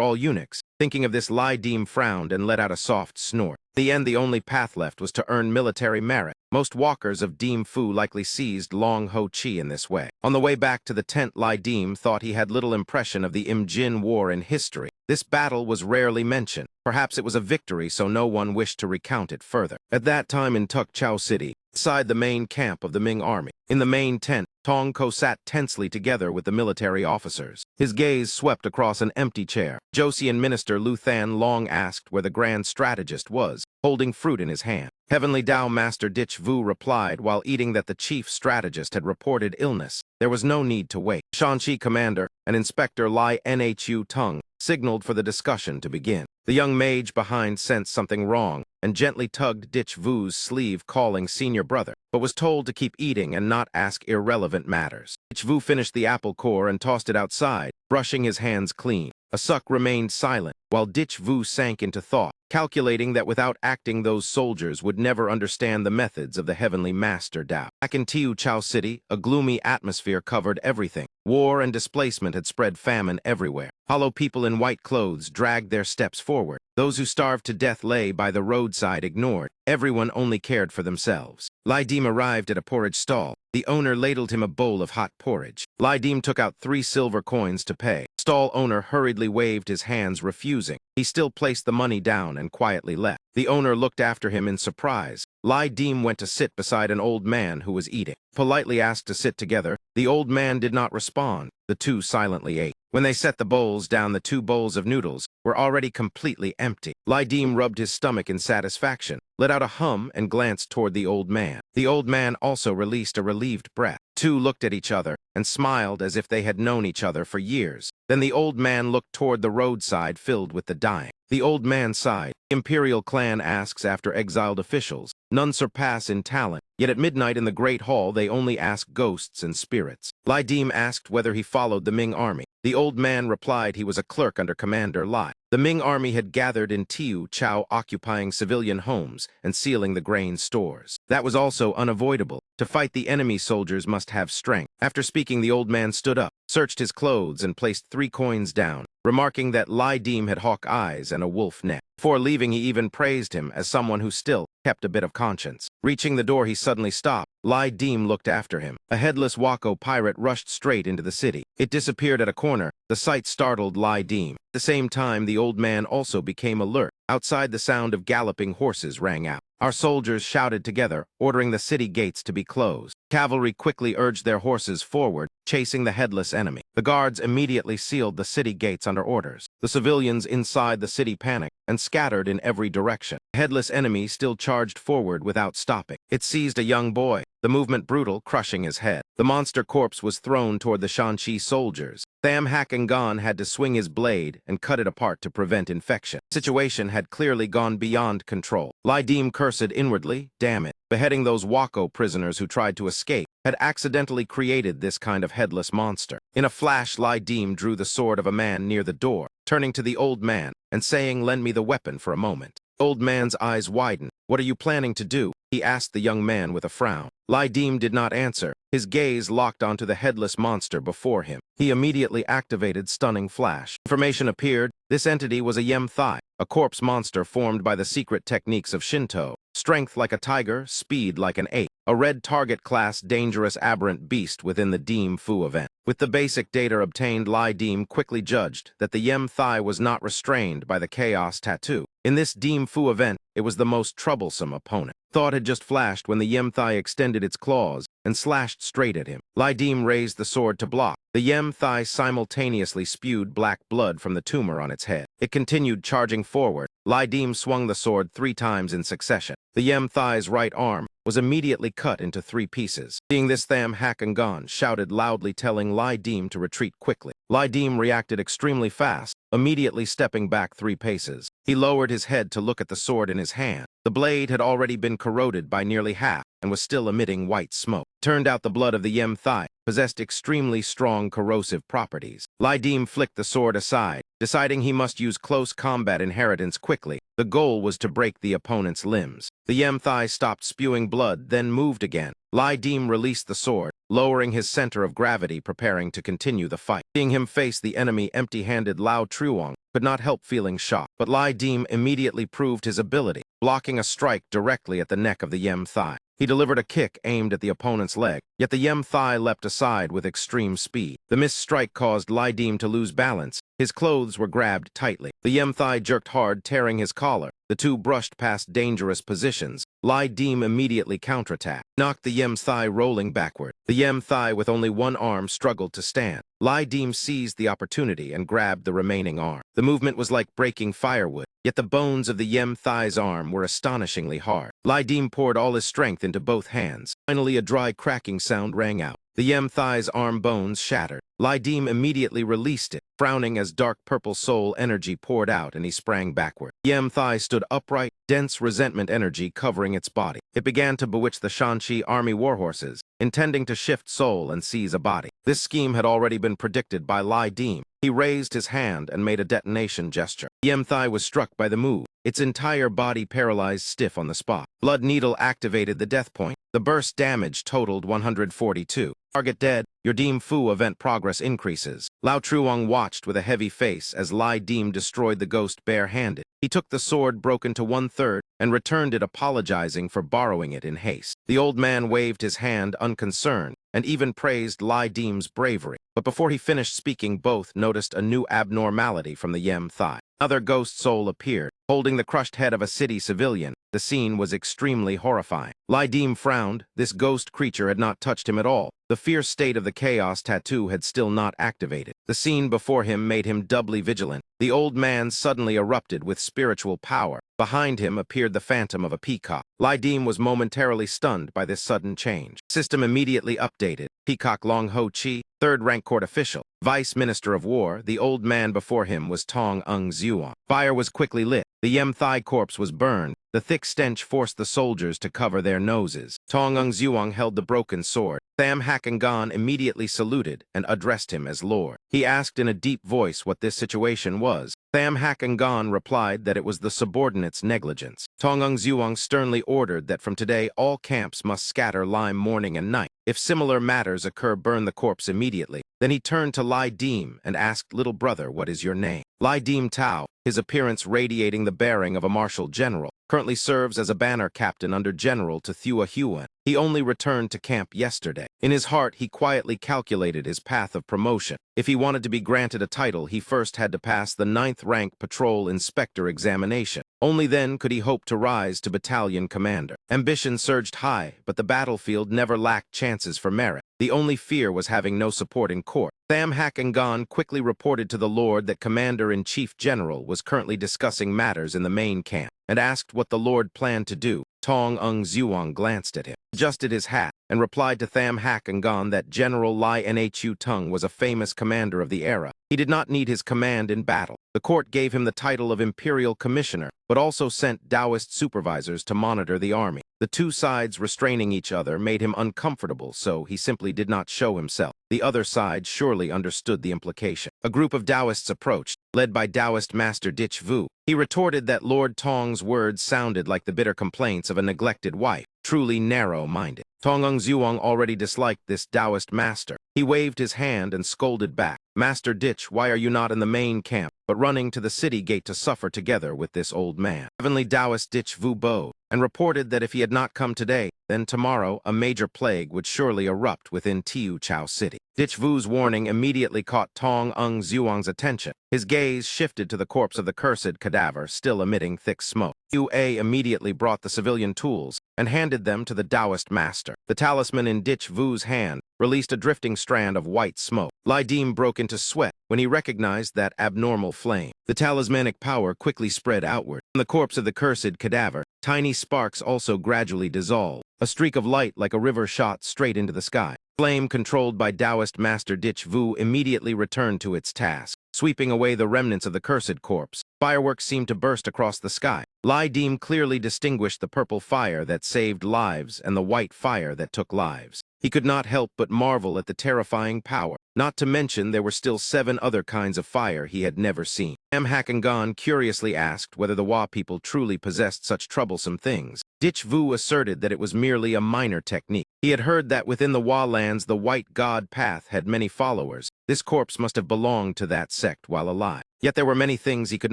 all eunuchs. Thinking of this, Lydim frowned and let out a soft snort. In the end, the only path left was to earn military merit. Most walkers of Dim Fu likely seized Long Ho Chi in this way. On the way back to the tent, Lydim thought he had little impression of the Im Jin War in history. This battle was rarely mentioned. Perhaps it was a victory, so no one wished to recount it further. At that time in Tuk Chau City, inside the main camp of the Ming army, in the main tent, Tong Ko sat tensely together with the military officers. His gaze swept across an empty chair. Joseon Minister Lu Than long asked where the grand strategist was, holding fruit in his hand. Heavenly Tao Master Dich Vu replied while eating that the chief strategist had reported illness. There was no need to wait. Shanxi Commander and Inspector Lai Nhu Tung signaled for the discussion to begin. The young mage behind sensed something wrong and gently tugged Dich Vu's sleeve, calling senior brother, but was told to keep eating and not ask irrelevant matters. Dich Vu finished the apple core and tossed it outside, brushing his hands clean. Asuk remained silent, while Dich Vu sank into thought, calculating that without acting those soldiers would never understand the methods of the Heavenly Master Tao. Back in Tiu Chau City, a gloomy atmosphere covered everything. War and displacement had spread famine everywhere. Hollow people in white clothes dragged their steps forward. Those who starved to death lay by the roadside ignored. Everyone only cared for themselves. Lydim arrived at a porridge stall. The owner ladled him a bowl of hot porridge. Lydim took out 3 silver coins to pay. Stall owner hurriedly waved his hands, refusing. He still placed the money down and quietly left. The owner looked after him in surprise. Lydim went to sit beside an old man who was eating. Politely asked to sit together. The old man did not respond. The two silently ate. When they set the bowls down, the 2 bowls of noodles were already completely empty. Lydim rubbed his stomach in satisfaction, let out a hum, and glanced toward the old man. The old man also released a relieved breath. Two looked at each other and smiled as if they had known each other for years. Then the old man looked toward the roadside filled with the dying. The old man sighed. Imperial clan asks after exiled officials. None surpass in talent, yet at midnight in the Great Hall they only ask ghosts and spirits. Lydim asked whether he followed the Ming army. The old man replied he was a clerk under Commander Lai. The Ming army had gathered in Tiu Chau, occupying civilian homes and sealing the grain stores. That was also unavoidable. To fight the enemy, soldiers must have strength. After speaking, the old man stood up, searched his clothes, and placed 3 coins down, remarking that Lydim had hawk eyes and a wolf neck. Before leaving, he even praised him as someone who still kept a bit of conscience. Reaching the door, he suddenly stopped. Lai Deem looked after him. A headless Wako pirate rushed straight into the city. It disappeared at a corner. The sight startled Lai Deem. At the same time, the old man also became alert. Outside, the sound of galloping horses rang out. Our soldiers shouted together, ordering the city gates to be closed. Cavalry quickly urged their horses forward, chasing the headless enemy. The guards immediately sealed the city gates under orders. The civilians inside the city panicked and scattered in every direction. The headless enemy still charged forward without stopping. It seized a young boy, the movement brutal, crushing his head. The monster corpse was thrown toward the Shanxi soldiers. Tham Hakangan had to swing his blade and cut it apart to prevent infection. The situation had clearly gone beyond control. Lai Deem cursed inwardly, damn it. Beheading those Wako prisoners who tried to escape had accidentally created this kind of headless monster. In a flash, Lai Deem drew the sword of a man near the door, turning to the old man and saying, "Lend me the weapon for a moment." The old man's eyes widened. "What are you planning to do?" he asked the young man with a frown. Lai Deem did not answer. His gaze locked onto the headless monster before him. He immediately activated Stunning Flash. Information appeared. This entity was a Yem Thai, a corpse monster formed by the secret techniques of Shinto. Strength like a tiger, speed like an ape. A red target class dangerous aberrant beast within the Deem Fu event. With the basic data obtained, Lai Deem quickly judged that the Yem Thai was not restrained by the Chaos Tattoo. In this Deem Fu event, it was the most troublesome opponent. Thought had just flashed when the Yem Thai extended its claws and slashed straight at him. Lai Deem raised the sword to block. The Yem Thai simultaneously spewed black blood from the tumor on its head. It continued charging forward. Lai Deem swung the sword 3 times in succession. The Yem Thai's right arm was immediately cut into 3 pieces. Seeing this, Tham Hakangan shouted loudly, telling Lai Deem to retreat quickly. Lai Deem reacted extremely fast, immediately stepping back 3 paces. He lowered his head to look at the sword in his hand. The blade had already been corroded by nearly half and was still emitting white smoke. Turned out the blood of the Yem Thai possessed extremely strong corrosive properties. Lai Deem flicked the sword aside, deciding he must use close combat inheritance quickly. The goal was to break the opponent's limbs. The Yem Thai stopped spewing blood, then moved again. Lai Deem released the sword, lowering his center of gravity, preparing to continue the fight. Seeing him face the enemy empty-handed, Lao Truong could not help feeling shocked. But Lai Deem immediately proved his ability, blocking a strike directly at the neck of the Yem Thai. He delivered a kick aimed at the opponent's leg, yet the Yem Thai leapt aside with extreme speed. The missed strike caused Lai Deem to lose balance. His clothes were grabbed tightly. The Yem Thai jerked hard, tearing his collar. The two brushed past dangerous positions. Lai Deem immediately counterattacked, knocked the Yem Thai rolling backward. The Yem Thai with only one arm struggled to stand. Lai Deem seized the opportunity and grabbed the remaining arm. The movement was like breaking firewood, yet the bones of the Yem Thai's arm were astonishingly hard. Lai Deem poured all his strength into both hands. Finally, a dry cracking sound rang out. The Yem Thai's arm bones shattered. Lai Deem immediately released it, frowning as dark purple soul energy poured out, and he sprang backward. Yem Thai stood upright, dense resentment energy covering its body. It began to bewitch the Shanxi army warhorses, intending to shift soul and seize a body. This scheme had already been predicted by Lai Deem. He raised his hand and made a detonation gesture. Yem Thai was struck by the move, its entire body paralyzed stiff on the spot. Blood Needle activated the death point. The burst damage totaled 142. Target dead. Your Deem Fu event progress increases. Lao Truong watched with a heavy face as Lai Deem destroyed the ghost bare-handed. He took the sword broken to 1/3 and returned it, apologizing for borrowing it in haste. The old man waved his hand unconcerned and even praised Lai Deem's bravery. But before he finished speaking, both noticed a new abnormality from the Yem Thai. Another ghost soul appeared, holding the crushed head of a city civilian. The scene was extremely horrifying. Lai Deem frowned. This ghost creature had not touched him at all. The fierce state of the Chaos Tattoo had still not activated. The scene before him made him doubly vigilant. The old man suddenly erupted with spiritual power. Behind him appeared the phantom of a peacock. Lai Deem was momentarily stunned by this sudden change. System immediately updated. Peacock Long Ho Chi, 3rd rank court official, Vice Minister of War. The old man before him was Tong Ung Zuong. Fire was quickly lit. The Yem Thai corpse was burned. The thick stench forced the soldiers to cover their noses. Tong Ung Zuong held the broken sword. Tham Hakangan immediately saluted and addressed him as Lord. He asked in a deep voice what this situation was. Tham Hakangan replied that it was the subordinates' negligence. Tong Ung Zuong sternly ordered that from today all camps must scatter lime morning and night. If similar matters occur, burn the corpse immediately. Then he turned to Lai Deem and asked, "Little brother, what is your name?" Lai Dim Tao, his appearance radiating the bearing of a martial general, currently serves as a banner captain under General Thua Huan. He only returned to camp yesterday. In his heart, he quietly calculated his path of promotion. If he wanted to be granted a title, he first had to pass the 9th rank patrol inspector examination. Only then could he hope to rise to battalion commander. Ambition surged high, but the battlefield never lacked chances for merit. The only fear was having no support in court. Tham Hak and Gon quickly reported to the Lord that Commander-in-Chief General was currently discussing matters in the main camp, and asked what the Lord planned to do. Tong Ung Zuong glanced at him, adjusted his hat, and replied to Tham Hak and Gon that General Lai Nhu Tung was a famous commander of the era. He did not need his command in battle. The court gave him the title of Imperial Commissioner, but also sent Taoist supervisors to monitor the army. The two sides restraining each other made him uncomfortable, so he simply did not show himself. The other side surely understood the implication. A group of Taoists approached, led by Taoist Master Dich Vu. He retorted that Lord Tong's words sounded like the bitter complaints of a neglected wife, truly narrow-minded. Tong Ung Zuong already disliked this Taoist master. He waved his hand and scolded back. Master Dich, why are you not in the main camp, but running to the city gate to suffer together with this old man? Heavenly Taoist Dich Vu bowed, and reported that if he had not come today, then tomorrow a major plague would surely erupt within Tiu Chao City. Dich Vu's warning immediately caught Tong Ung Zuong's attention. His gaze shifted to the corpse of the cursed cadaver, still emitting thick smoke. Yu A immediately brought the civilian tools and handed them to the Taoist master. The talisman in Dich Vu's hand released a drifting strand of white smoke. Lai Dim broke into sweat when he recognized that abnormal flame. The talismanic power quickly spread outward. From the corpse of the cursed cadaver, tiny sparks also gradually dissolved. A streak of light like a river shot straight into the sky. Flame controlled by Taoist Master Dich Vu immediately returned to its task, sweeping away the remnants of the cursed corpse. Fireworks seemed to burst across the sky. Lai Dim clearly distinguished the purple fire that saved lives and the white fire that took lives. He could not help but marvel at the terrifying power. Not to mention there were still 7 other kinds of fire he had never seen. Tham Hak and Gon curiously asked whether the Wa people truly possessed such troublesome things. Dich Vu asserted that it was merely a minor technique. He had heard that within the Wa lands the White God Path had many followers. This corpse must have belonged to that sect while alive. Yet there were many things he could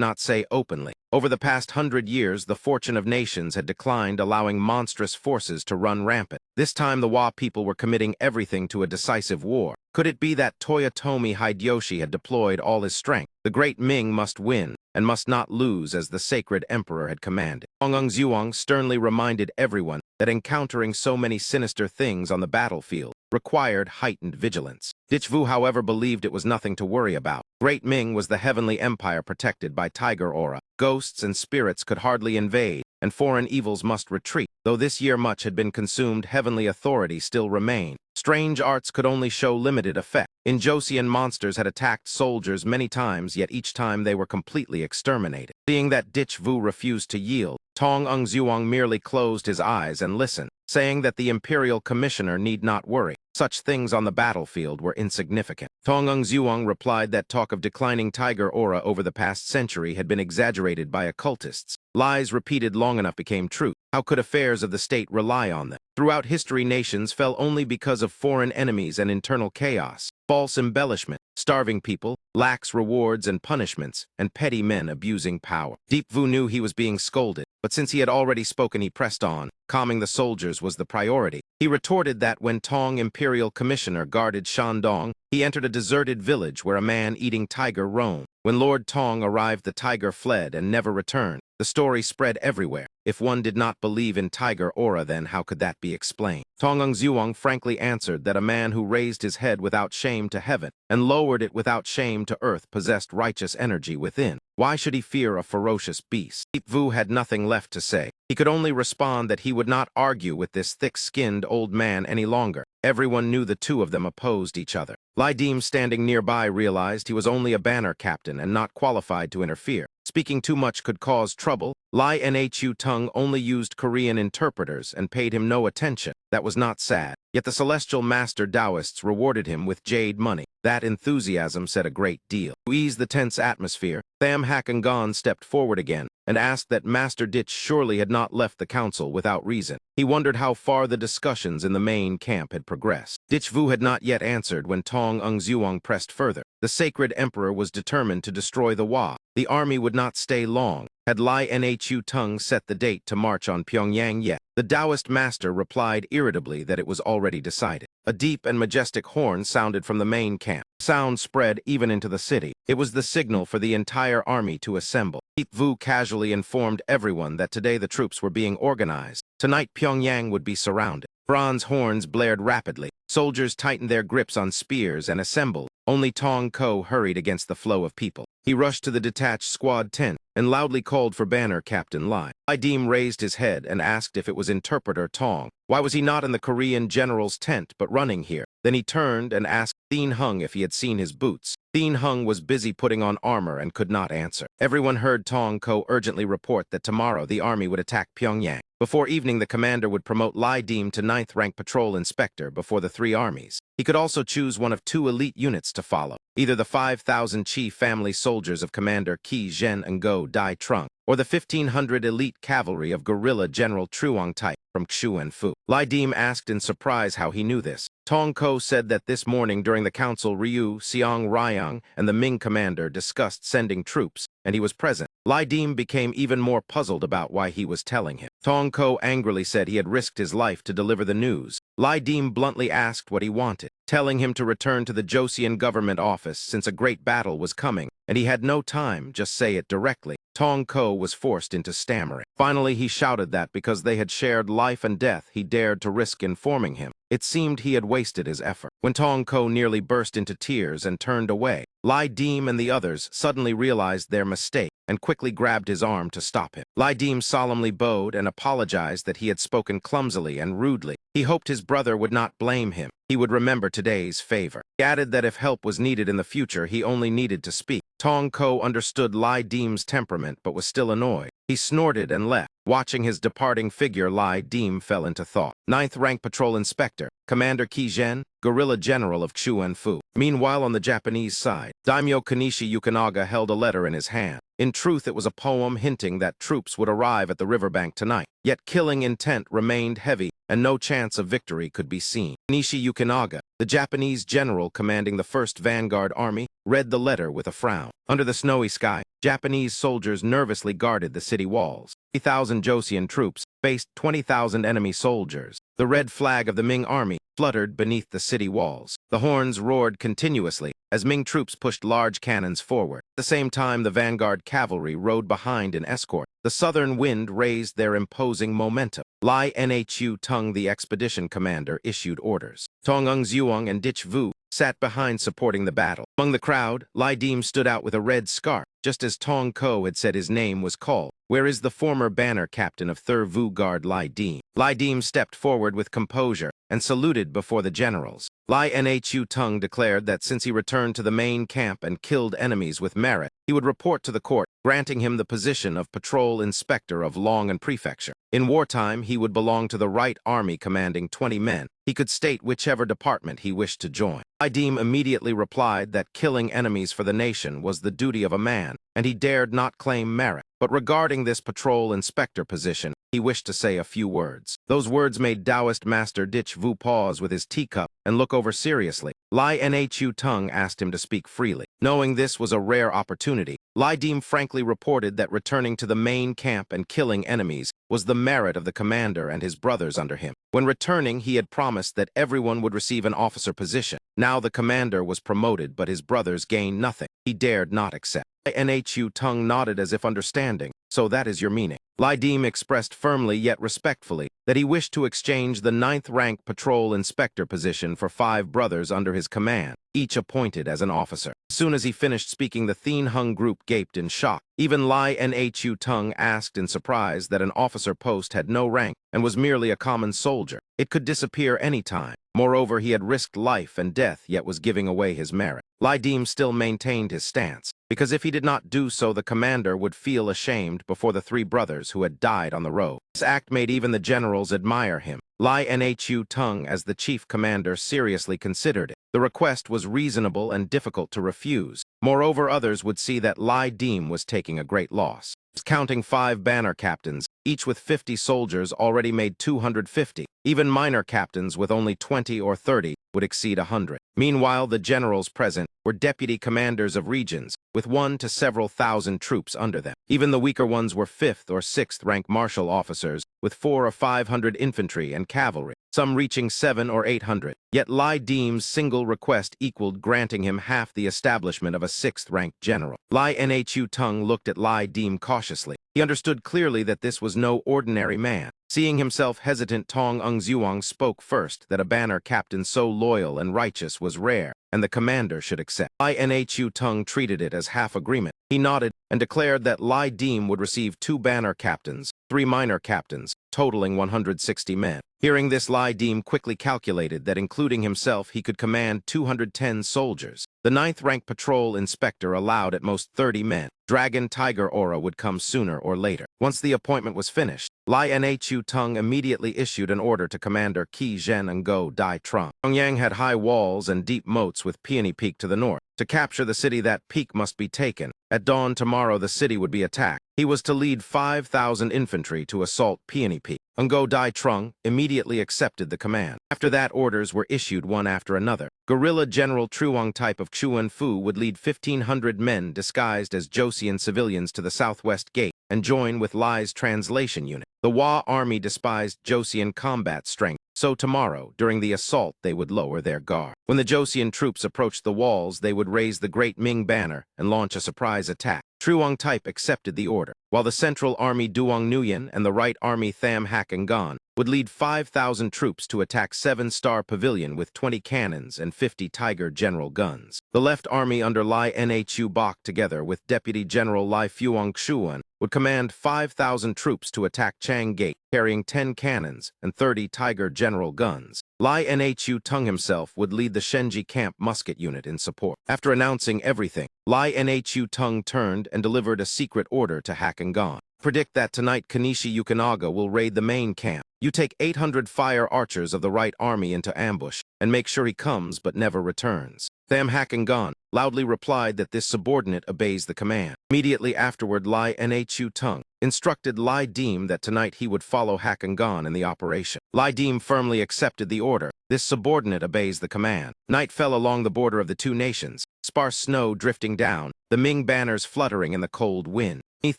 not say openly. Over the past 100 years, the fortune of nations had declined, allowing monstrous forces to run rampant. This time the Wa people were committing everything to a decisive war. Could it be that Toyotomi Hideyoshi had deployed all his strength? The great Ming must win, and must not lose as the sacred emperor had commanded. Tong Ung Zuong sternly reminded everyone that encountering so many sinister things on the battlefield required heightened vigilance. Dich Vu, however, believed it was nothing to worry about. Great Ming was the heavenly empire protected by tiger aura. Ghosts and spirits could hardly invade, and foreign evils must retreat. Though this year much had been consumed, heavenly authority still remained. Strange arts could only show limited effect. Injosian monsters had attacked soldiers many times, yet each time they were completely exterminated. Seeing that Dich Vu refused to yield, Tong Ung Zuong merely closed his eyes and listened, saying that the Imperial Commissioner need not worry. Such things on the battlefield were insignificant. Tong Ung Zuong replied that talk of declining tiger aura over the past century had been exaggerated by occultists. Lies repeated long enough became truth. How could affairs of the state rely on them? Throughout history, nations fell only because of foreign enemies and internal chaos. False embellishment, starving people, lax rewards and punishments, and petty men abusing power. Deep Vu knew he was being scolded, but since he had already spoken, he pressed on. Calming the soldiers was the priority. He retorted that when Tong Imperial Commissioner guarded Shandong, he entered a deserted village where a man-eating tiger roamed. When Lord Tong arrived, the tiger fled and never returned. The story spread everywhere. If one did not believe in tiger aura, then how could that be explained? Tong Ung Zuong frankly answered that a man who raised his head without shame to heaven and lowered it without shame to earth possessed righteous energy within. Why should he fear a ferocious beast? Deep Vu had nothing left to say. He could only respond that he would not argue with this thick-skinned old man any longer. Everyone knew the two of them opposed each other. Lai Dim, standing nearby, realized he was only a banner captain and not qualified to interfere. Speaking too much could cause trouble. Lai Nhu Tung only used Korean interpreters and paid him no attention. That was not sad. Yet the celestial master Taoists rewarded him with jade money. That enthusiasm said a great deal. To ease the tense atmosphere, Tham Hak and Gon stepped forward again, and asked that Master Ditch surely had not left the council without reason. He wondered how far the discussions in the main camp had progressed. Ditch Vu had not yet answered when Tong Ungzuong pressed further. The sacred emperor was determined to destroy the Wa. The army would not stay long. Had Lai Nhu Tung set the date to march on Pyongyang yet? The Taoist master replied irritably that it was already decided. A deep and majestic horn sounded from the main camp. Sound spread even into the city. It was the signal for the entire army to assemble. Deep Vu casually informed everyone that today the troops were being organized. Tonight Pyongyang would be surrounded. Bronze horns blared rapidly. Soldiers tightened their grips on spears and assembled. Only Tong Ko hurried against the flow of people. He rushed to the detached squad tent and loudly called for Banner Captain Lai. Lai Dim raised his head and asked if it was interpreter Tong. Why was he not in the Korean general's tent but running here? Then he turned and asked Thin Hung if he had seen his boots. Thin Hung was busy putting on armor and could not answer. Everyone heard Tong Ko urgently report that tomorrow the army would attack Pyongyang. Before evening, the commander would promote Lai Dim to 9th rank patrol inspector before the 3 armies. He could also choose one of 2 elite units to follow, either the 5,000 Chi family soldiers of Commander Qi Zhen and Go Dai Trung, or the 1,500 elite cavalry of guerrilla General Truong type from Xu and Fu. Lai Dim asked in surprise how he knew this. Tong Ko said that this morning during the council Ryu, Xiang Ryang, and the Ming commander discussed sending troops, and he was present. Lai Dim became even more puzzled about why he was telling him. Tong Ko angrily said he had risked his life to deliver the news. Lai Dim bluntly asked what he wanted, telling him to return to the Joseon government office since a great battle was coming, and he had no time, just say it directly. Tong Ko was forced into stammering. Finally, he shouted that because they had shared life and death, he dared to risk informing him. It seemed he had wasted his effort. When Tong Ko nearly burst into tears and turned away, Lai Dim and the others suddenly realized their mistake and quickly grabbed his arm to stop him. Lai Dim solemnly bowed and apologized that he had spoken clumsily and rudely. He hoped his brother would not blame him. He would remember today's favor. He added that if help was needed in the future, he only needed to speak. Tong Ko understood Lai Dim's temperament but was still annoyed. He snorted and left. Watching his departing figure, Lai Dim fell into thought. 9th rank patrol inspector, Commander Qi Zhen, guerrilla general of Chu and Fu. Meanwhile, on the Japanese side, Daimyo Kanishi Yukinaga held a letter in his hand. In truth, it was a poem hinting that troops would arrive at the riverbank tonight. Yet killing intent remained heavy, and no chance of victory could be seen. Kanishi Yukinaga, the Japanese general commanding the 1st Vanguard Army, read the letter with a frown. Under the snowy sky, Japanese soldiers nervously guarded the city walls. 3,000 Joseon troops faced 20,000 enemy soldiers. The red flag of the Ming army fluttered beneath the city walls. The horns roared continuously as Ming troops pushed large cannons forward. At the same time, the vanguard cavalry rode behind in escort. The southern wind raised their imposing momentum. Lai Nhu Tung, the expedition commander, issued orders. Tong Ungzuong and Ditch Vu sat behind supporting the battle. Among the crowd, Lai Dim stood out with a red scarf, just as Tong Ko had said his name was called. Where is the former banner captain of 3rd Vu Guard, Lai Dim? Lai Dim stepped forward with composure and saluted before the generals. Lai Nhu Tung declared that since he returned to the main camp and killed enemies with merit, he would report to the court, granting him the position of patrol inspector of Long and Prefecture. In wartime, he would belong to the Right Army commanding 20 men. He could state whichever department he wished to join. Lai Dim immediately replied that killing enemies for the nation was the duty of a man, and he dared not claim merit. But regarding this patrol inspector position, he wished to say a few words. Those words made Taoist master Ditch Vu pause with his teacup and look over seriously. Lai Nhu Tung asked him to speak freely. Knowing this was a rare opportunity, Lai Dim frankly reported that returning to the main camp and killing enemies was the merit of the commander and his brothers under him. When returning, he had promised that everyone would receive an officer position. Now the commander was promoted, but his brothers gained nothing. He dared not accept. Nhu Tung nodded as if understanding. So that is your meaning. Lai Dim expressed firmly yet respectfully that he wished to exchange the 9th rank patrol inspector position for 5 brothers under his command, each appointed as an officer. As soon as he finished speaking, the Thin Hung group gaped in shock. Even Lai Nhu Tung asked in surprise that an officer post had no rank and was merely a common soldier. It could disappear any time. Moreover, he had risked life and death, yet was giving away his merit. Lai Dim still maintained his stance, because if he did not do so, the commander would feel ashamed before the 3 brothers who had died on the road. This act made even the generals admire him. Lai Nhu Tung as the chief commander seriously considered it. The request was reasonable and difficult to refuse. Moreover, others would see that Lai Dim was taking a great loss. Counting 5 banner captains, each with 50 soldiers, already made 250. Even minor captains with only 20 or 30 would exceed 100. Meanwhile, the generals present were deputy commanders of regions, with 1 to several thousand troops under them. Even the weaker ones were 5th or 6th rank martial officers, with 400 or 500 infantry and cavalry, some reaching 700 or 800. Yet Lai Dim's single request equaled granting him half the establishment of a 6th-ranked general. Lai Nhu Tung looked at Lai Dim cautiously. He understood clearly that this was no ordinary man. Seeing himself hesitant, Tong Ungzuang spoke first that a banner captain so loyal and righteous was rare, and the commander should accept. Lai Nhu Tung treated it as half agreement. He nodded and declared that Lai Dim would receive 2 banner captains, 3 minor captains, totaling 160 men. Hearing this, Lai Dim quickly calculated that including himself, he could command 210 soldiers. The 9th-rank patrol inspector allowed at most 30 men. Dragon Tiger Aura would come sooner or later. Once the appointment was finished, Lai Nhu Tung immediately issued an order to Commander Qi Zhen and Go Dai Trung. Pyongyang had high walls and deep moats with Peony Peak to the north. To capture the city, that peak must be taken. At dawn tomorrow, the city would be attacked. He was to lead 5,000 infantry to assault Peony Peak. Ngo Dai Trung immediately accepted the command. After that, orders were issued one after another. Guerrilla General Truong type of Chuan Fu would lead 1,500 men disguised as Joseon civilians to the southwest gate and join with Lai's translation unit. The Hua army despised Joseon combat strength, so tomorrow, during the assault, they would lower their guard. When the Joseon troops approached the walls, they would raise the Great Ming banner and launch a surprise attack. Truong type accepted the order, while the Central Army Duong Nguyen and the Right Army Tham Hak Ngan would lead 5,000 troops to attack 7-star Pavilion with 20 cannons and 50 Tiger General guns. The Left Army under Lai Nhu Bok, together with Deputy General Lai Fuong Xuan, would command 5,000 troops to attack Chang Gate, carrying 10 cannons and 30 Tiger General guns. Lai Nhu Tung himself would lead the Shenji Camp musket unit in support. After announcing everything, Lai Nhu Tung turned and delivered a secret order to Hak Ngan. Predict that tonight Kanishi Yukinaga will raid the main camp. You take 800 fire archers of the Right Army into ambush, and make sure he comes but never returns. Tham Hak Ngan loudly replied that this subordinate obeys the command. Immediately afterward, Lai Nhu Tung instructed Lai Dim that tonight he would follow Hak Ngan in the operation. Lai Dim firmly accepted the order. This subordinate obeys the command. Night fell along the border of the two nations, sparse snow drifting down, the Ming banners fluttering in the cold wind. Beneath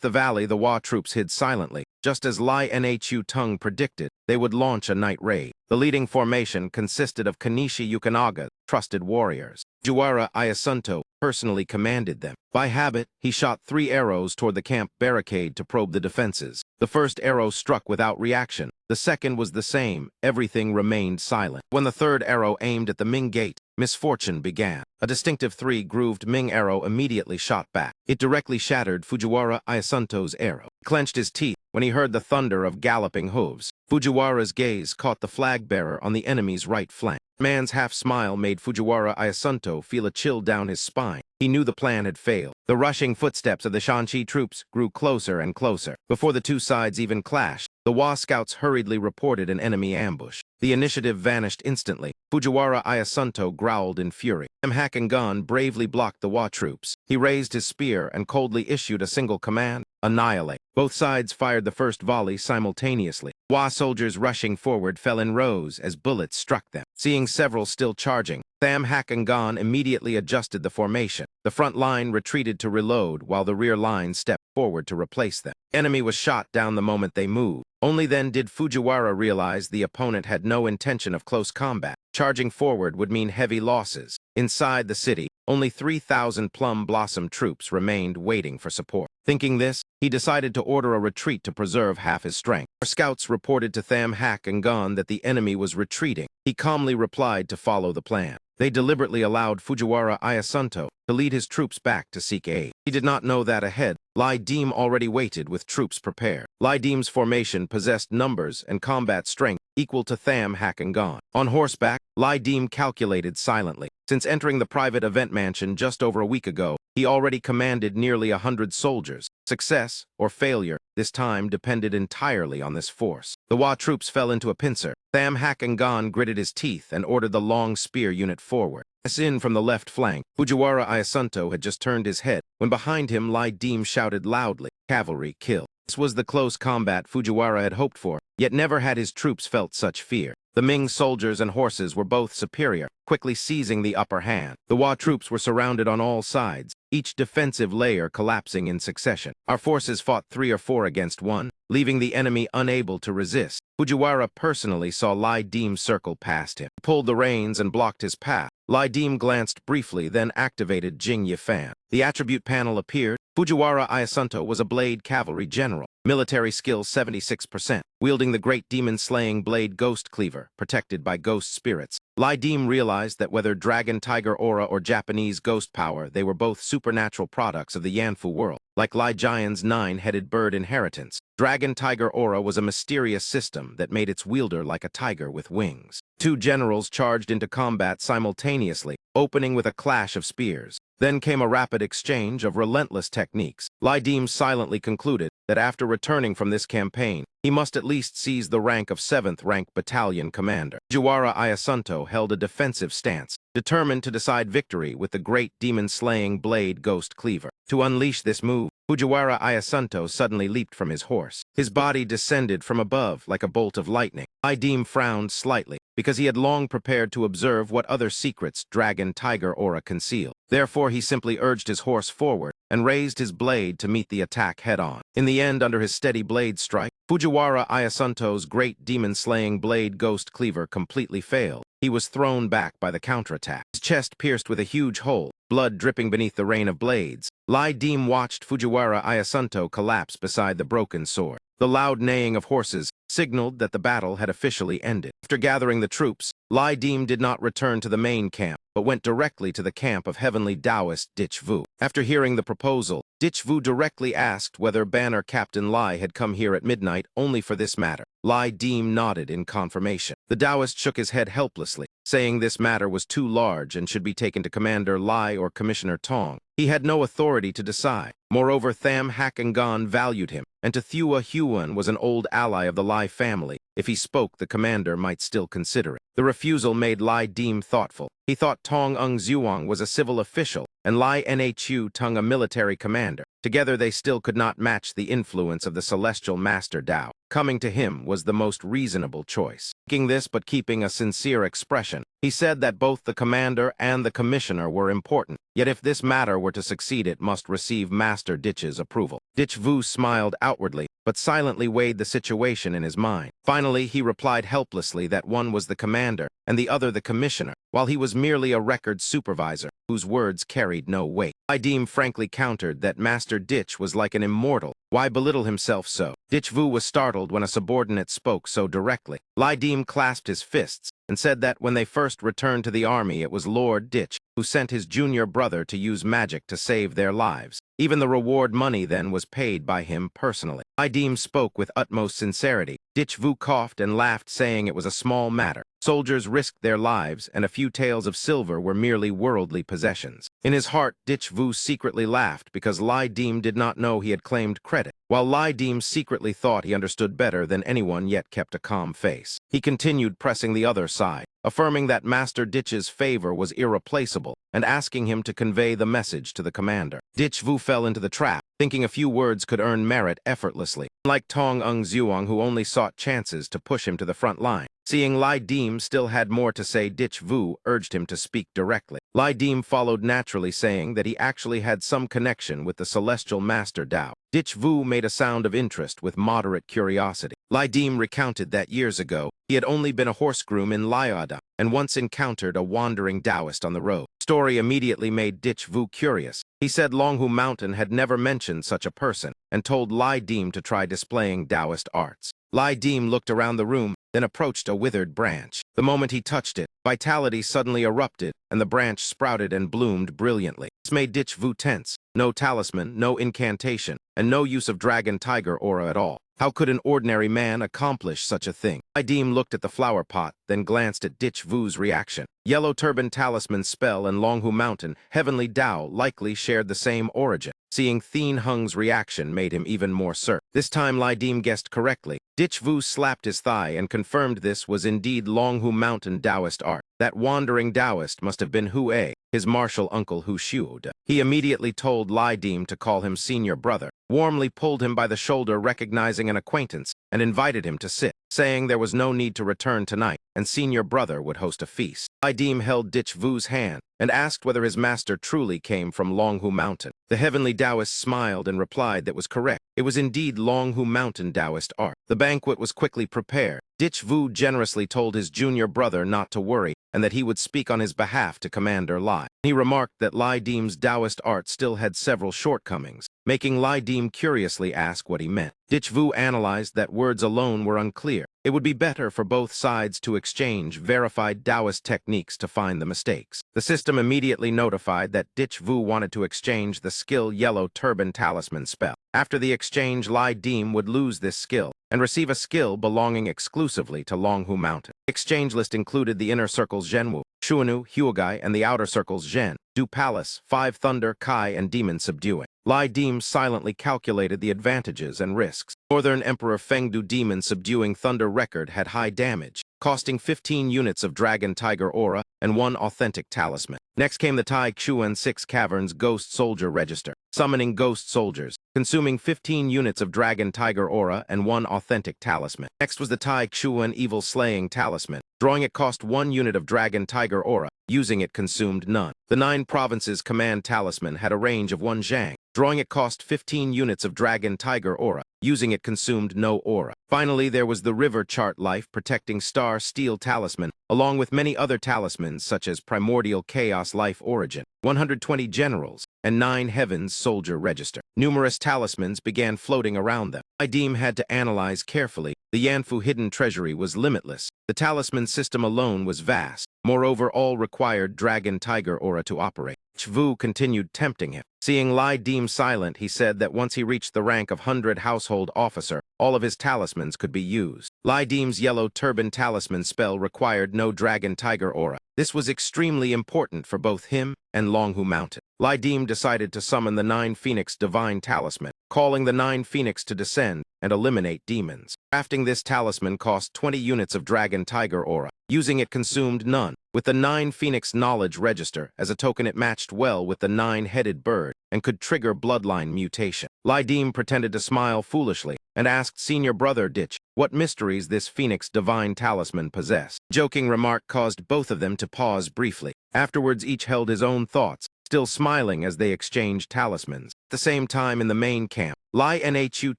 the valley, the Hua troops hid silently. Just as Lai Nhu Tung predicted, they would launch a night raid. The leading formation consisted of Kanishi Yukinaga, trusted warriors. Fujiwara Iasunto personally commanded them. By habit, he shot 3 arrows toward the camp barricade to probe the defenses. The first arrow struck without reaction. The second was the same. Everything remained silent. When the third arrow aimed at the Ming gate, misfortune began. A distinctive 3-grooved Ming arrow immediately shot back. It directly shattered Fujiwara Iasunto's arrow. He clenched his teeth when he heard the thunder of galloping hooves. Fujiwara's gaze caught the flag-bearer on the enemy's right flank. The man's half-smile made Fujiwara Iasunto feel a chill down his spine. He knew the plan had failed. The rushing footsteps of the Shanxi troops grew closer and closer. Before the two sides even clashed, the Hua scouts hurriedly reported an enemy ambush. The initiative vanished instantly. Fujiwara Iasunto growled in fury. Tham Hak Ngan bravely blocked the Hua troops. He raised his spear and coldly issued a single command: annihilate. Both sides fired the first volley simultaneously. Hua soldiers rushing forward fell in rows as bullets struck them. Seeing several still charging, Tham Hak Ngan immediately adjusted the formation. The front line retreated to reload while the rear line stepped forward to replace them. Enemy was shot down the moment they moved. Only then did Fujiwara realize the opponent had no intention of close combat. Charging forward would mean heavy losses. Inside the city, only 3,000 Plum Blossom troops remained waiting for support. Thinking this, he decided to order a retreat to preserve half his strength. Our scouts reported to Tham Hak Ngan that the enemy was retreating. He calmly replied to follow the plan. They deliberately allowed Fujiwara Iasunto to lead his troops back to seek aid. He did not know that ahead, Lai Dim already waited with troops prepared. Lai Dim's formation possessed numbers and combat strength equal to Tham Hak Ngan. On horseback, Lai Dim calculated silently. Since entering the private event mansion just over a week ago, he already commanded nearly 100 soldiers. Success, or failure, this time depended entirely on this force. The Wa troops fell into a pincer. Tham Hakangan gritted his teeth and ordered the long spear unit forward. As in from the left flank, Fujiwara Ayasunto had just turned his head, when behind him Lai Dim shouted loudly, "Cavalry, kill." This was the close combat Fujiwara had hoped for, yet never had his troops felt such fear. The Ming soldiers and horses were both superior, quickly seizing the upper hand. The Wa troops were surrounded on all sides, each defensive layer collapsing in succession. Our forces fought 3 or 4 against 1, leaving the enemy unable to resist. Fujiwara personally saw Lai Dim circle past him, pulled the reins and blocked his path. Lai Dim glanced briefly, then activated Jing Yifan. The attribute panel appeared. Fujiwara Ayasunto was a blade cavalry general. Military skill 76%, wielding the great demon-slaying blade Ghost Cleaver, protected by ghost spirits. Lai Dim realized that whether Dragon Tiger Aura or Japanese Ghost Power, they were both supernatural products of the Yanfu world. Like Lai Jian's 9-headed bird inheritance, Dragon Tiger Aura was a mysterious system that made its wielder like a tiger with wings. 2 generals charged into combat simultaneously, opening with a clash of spears. Then came a rapid exchange of relentless techniques. Lai Dim silently concluded that after returning from this campaign, he must at least seize the rank of 7th rank battalion commander. Fujiwara Ayasunto held a defensive stance, determined to decide victory with the great demon-slaying blade Ghost Cleaver. To unleash this move, Fujiwara Ayasunto suddenly leaped from his horse. His body descended from above like a bolt of lightning. Lai Dim frowned slightly, because he had long prepared to observe what other secrets Dragon Tiger Aura concealed. Therefore, he simply urged his horse forward and raised his blade to meet the attack head-on. In the end, under his steady blade strike, Fujiwara Ayasunto's great demon-slaying blade Ghost Cleaver completely failed. He was thrown back by the counterattack, his chest pierced with a huge hole, blood dripping beneath the rain of blades. Lai Dim watched Fujiwara Ayasunto collapse beside the broken sword. The loud neighing of horses signaled that the battle had officially ended. After gathering the troops, Lai Dim did not return to the main camp, but went directly to the camp of heavenly Taoist Dich Vu. After hearing the proposal, Dich Vu directly asked whether Banner Captain Lai had come here at midnight only for this matter. Lai Dim nodded in confirmation. The Taoist shook his head helplessly, saying this matter was too large and should be taken to Commander Lai or Commissioner Tong. He had no authority to decide. Moreover, Tham Hakangan valued him, and Thua Huan was an old ally of the Lai family. If he spoke, the commander might still consider it. The refusal made Lai Dim thoughtful. He thought Tong Ung Zuong was a civil official, and Lai Nhu Tung a military commander. Together they still could not match the influence of the celestial master Tao. Coming to him was the most reasonable choice. Thinking this but keeping a sincere expression, he said that both the commander and the commissioner were important, yet if this matter were to succeed it must receive Master Ditch's approval. Dich Vu smiled outwardly, but silently weighed the situation in his mind. Finally, he replied helplessly that one was the commander and the other the commissioner, while he was merely a record supervisor, whose words carried no weight. Lai Dim frankly countered that Master Dich was like an immortal. Why belittle himself so? Dich Vu was startled when a subordinate spoke so directly. Lai Dim clasped his fists and said that when they first returned to the army it was Lord Dich who sent his junior brother to use magic to save their lives. Even the reward money then was paid by him personally. Lai Dim spoke with utmost sincerity. Dich Vu coughed and laughed, saying it was a small matter. Soldiers risked their lives, and a few taels of silver were merely worldly possessions. In his heart, Dich Vu secretly laughed because Lai Dim did not know he had claimed credit, while Lai Dim secretly thought he understood better than anyone yet kept a calm face. He continued pressing the other side, affirming that Master Ditch's favor was irreplaceable, and asking him to convey the message to the commander. Dich Vu fell into the trap, thinking a few words could earn merit effortlessly, like Tong Ung Zuong, who only sought chances to push him to the front line. Seeing Lai Dim still had more to say, Dich Vu urged him to speak directly. Lai Dim followed naturally, saying that he actually had some connection with the celestial master Tao. Dich Vu made a sound of interest with moderate curiosity. Lai Dim recounted that years ago, he had only been a horse groom in Liada and once encountered a wandering Taoist on the road. The story immediately made Dich Vu curious. He said Longhu Mountain had never mentioned such a person and told Lai Dim to try displaying Taoist arts. Lai Dim looked around the room, then approached a withered branch. The moment he touched it, vitality suddenly erupted, and the branch sprouted and bloomed brilliantly. This made Dich Vu tense. No talisman, no incantation, and no use of Dragon Tiger Aura at all. How could an ordinary man accomplish such a thing? Lai Dim looked at the flower pot, then glanced at Dich Vu's reaction. Yellow Turban Talisman Spell and Longhu Mountain, Heavenly Tao likely shared the same origin. Seeing Thien Hung's reaction made him even more certain. This time Lai Dim guessed correctly. Dich Vu slapped his thigh and confirmed this was indeed Longhu Mountain Taoist art. That wandering Taoist must have been Hu A, his martial uncle Hu Xiude. He immediately told Lai Dim to call him senior brother, warmly pulled him by the shoulder recognizing an acquaintance, and invited him to sit, saying there was no need to return tonight, and senior brother would host a feast. Lai Dim held Dich Vu's hand and asked whether his master truly came from Longhu Mountain. The heavenly Taoist smiled and replied that was correct. It was indeed Longhu Mountain Taoist art. The banquet was quickly prepared. Dich Vu generously told his junior brother not to worry and that he would speak on his behalf to Commander Lai. He remarked that Lai Dim's Taoist art still had several shortcomings, making Lai Dim curiously ask what he meant. Dich Vu analyzed that words alone were unclear. It would be better for both sides to exchange verified Taoist techniques to find the mistakes. The system immediately notified that Dich Vu wanted to exchange the skill Yellow Turban Talisman Spell. After the exchange, Lai Dim would lose this skill and receive a skill belonging exclusively to Longhu Mountain. The exchange list included the inner circles Zhenwu, Shuanu, Huagai, and the outer circles Zhen, Du Palace, Five Thunder, Kai, and Demon Subduing. Lai Dim silently calculated the advantages and risks. Northern Emperor Fengdu Demon Subduing Thunder Record had high damage, costing 15 units of Dragon Tiger Aura and 1 authentic talisman. Next came the Tai Chuan 6 Caverns Ghost Soldier Register, summoning ghost soldiers, consuming 15 units of Dragon Tiger Aura and 1 authentic talisman. Next was the Tai Chuan Evil Slaying Talisman. Drawing it cost 1 unit of Dragon Tiger Aura, using it consumed none. The 9 Provinces Command Talisman had a range of 1 zhang. Drawing it cost 15 units of Dragon Tiger Aura, using it consumed no aura. Finally, there was the River Chart Life Protecting Star Steel Talisman, along with many other talismans such as Primordial Chaos Life Origin, 120 Generals, and 9 Heavens Soldier Register. Numerous talismans began floating around them. Lai Dim had to analyze carefully. The Yanfu hidden treasury was limitless. The talisman system alone was vast. Moreover, all required Dragon Tiger Aura to operate. Dich Vu continued tempting him. Seeing Lai Dim silent, he said that once he reached the rank of 100 Household Officer, all of his talismans could be used. Lai Dim's Yellow Turban Talisman spell required no Dragon Tiger Aura. This was extremely important for both him and Longhu Mountain. Lai Dim decided to summon the 9 Phoenix Divine Talisman, calling the 9 Phoenix to descend and eliminate demons. Crafting this talisman cost 20 units of Dragon Tiger Aura. Using it consumed none. With the 9 Phoenix Knowledge Register, as a token it matched well with the 9-headed bird and could trigger bloodline mutation. Lai Dim pretended to smile foolishly and asked senior brother Dich what mysteries this Phoenix Divine Talisman possessed. Joking remark caused both of them to pause briefly. Afterwards, each held his own thoughts, still smiling as they exchanged talismans. At the same time, in the main camp, Lai Nhu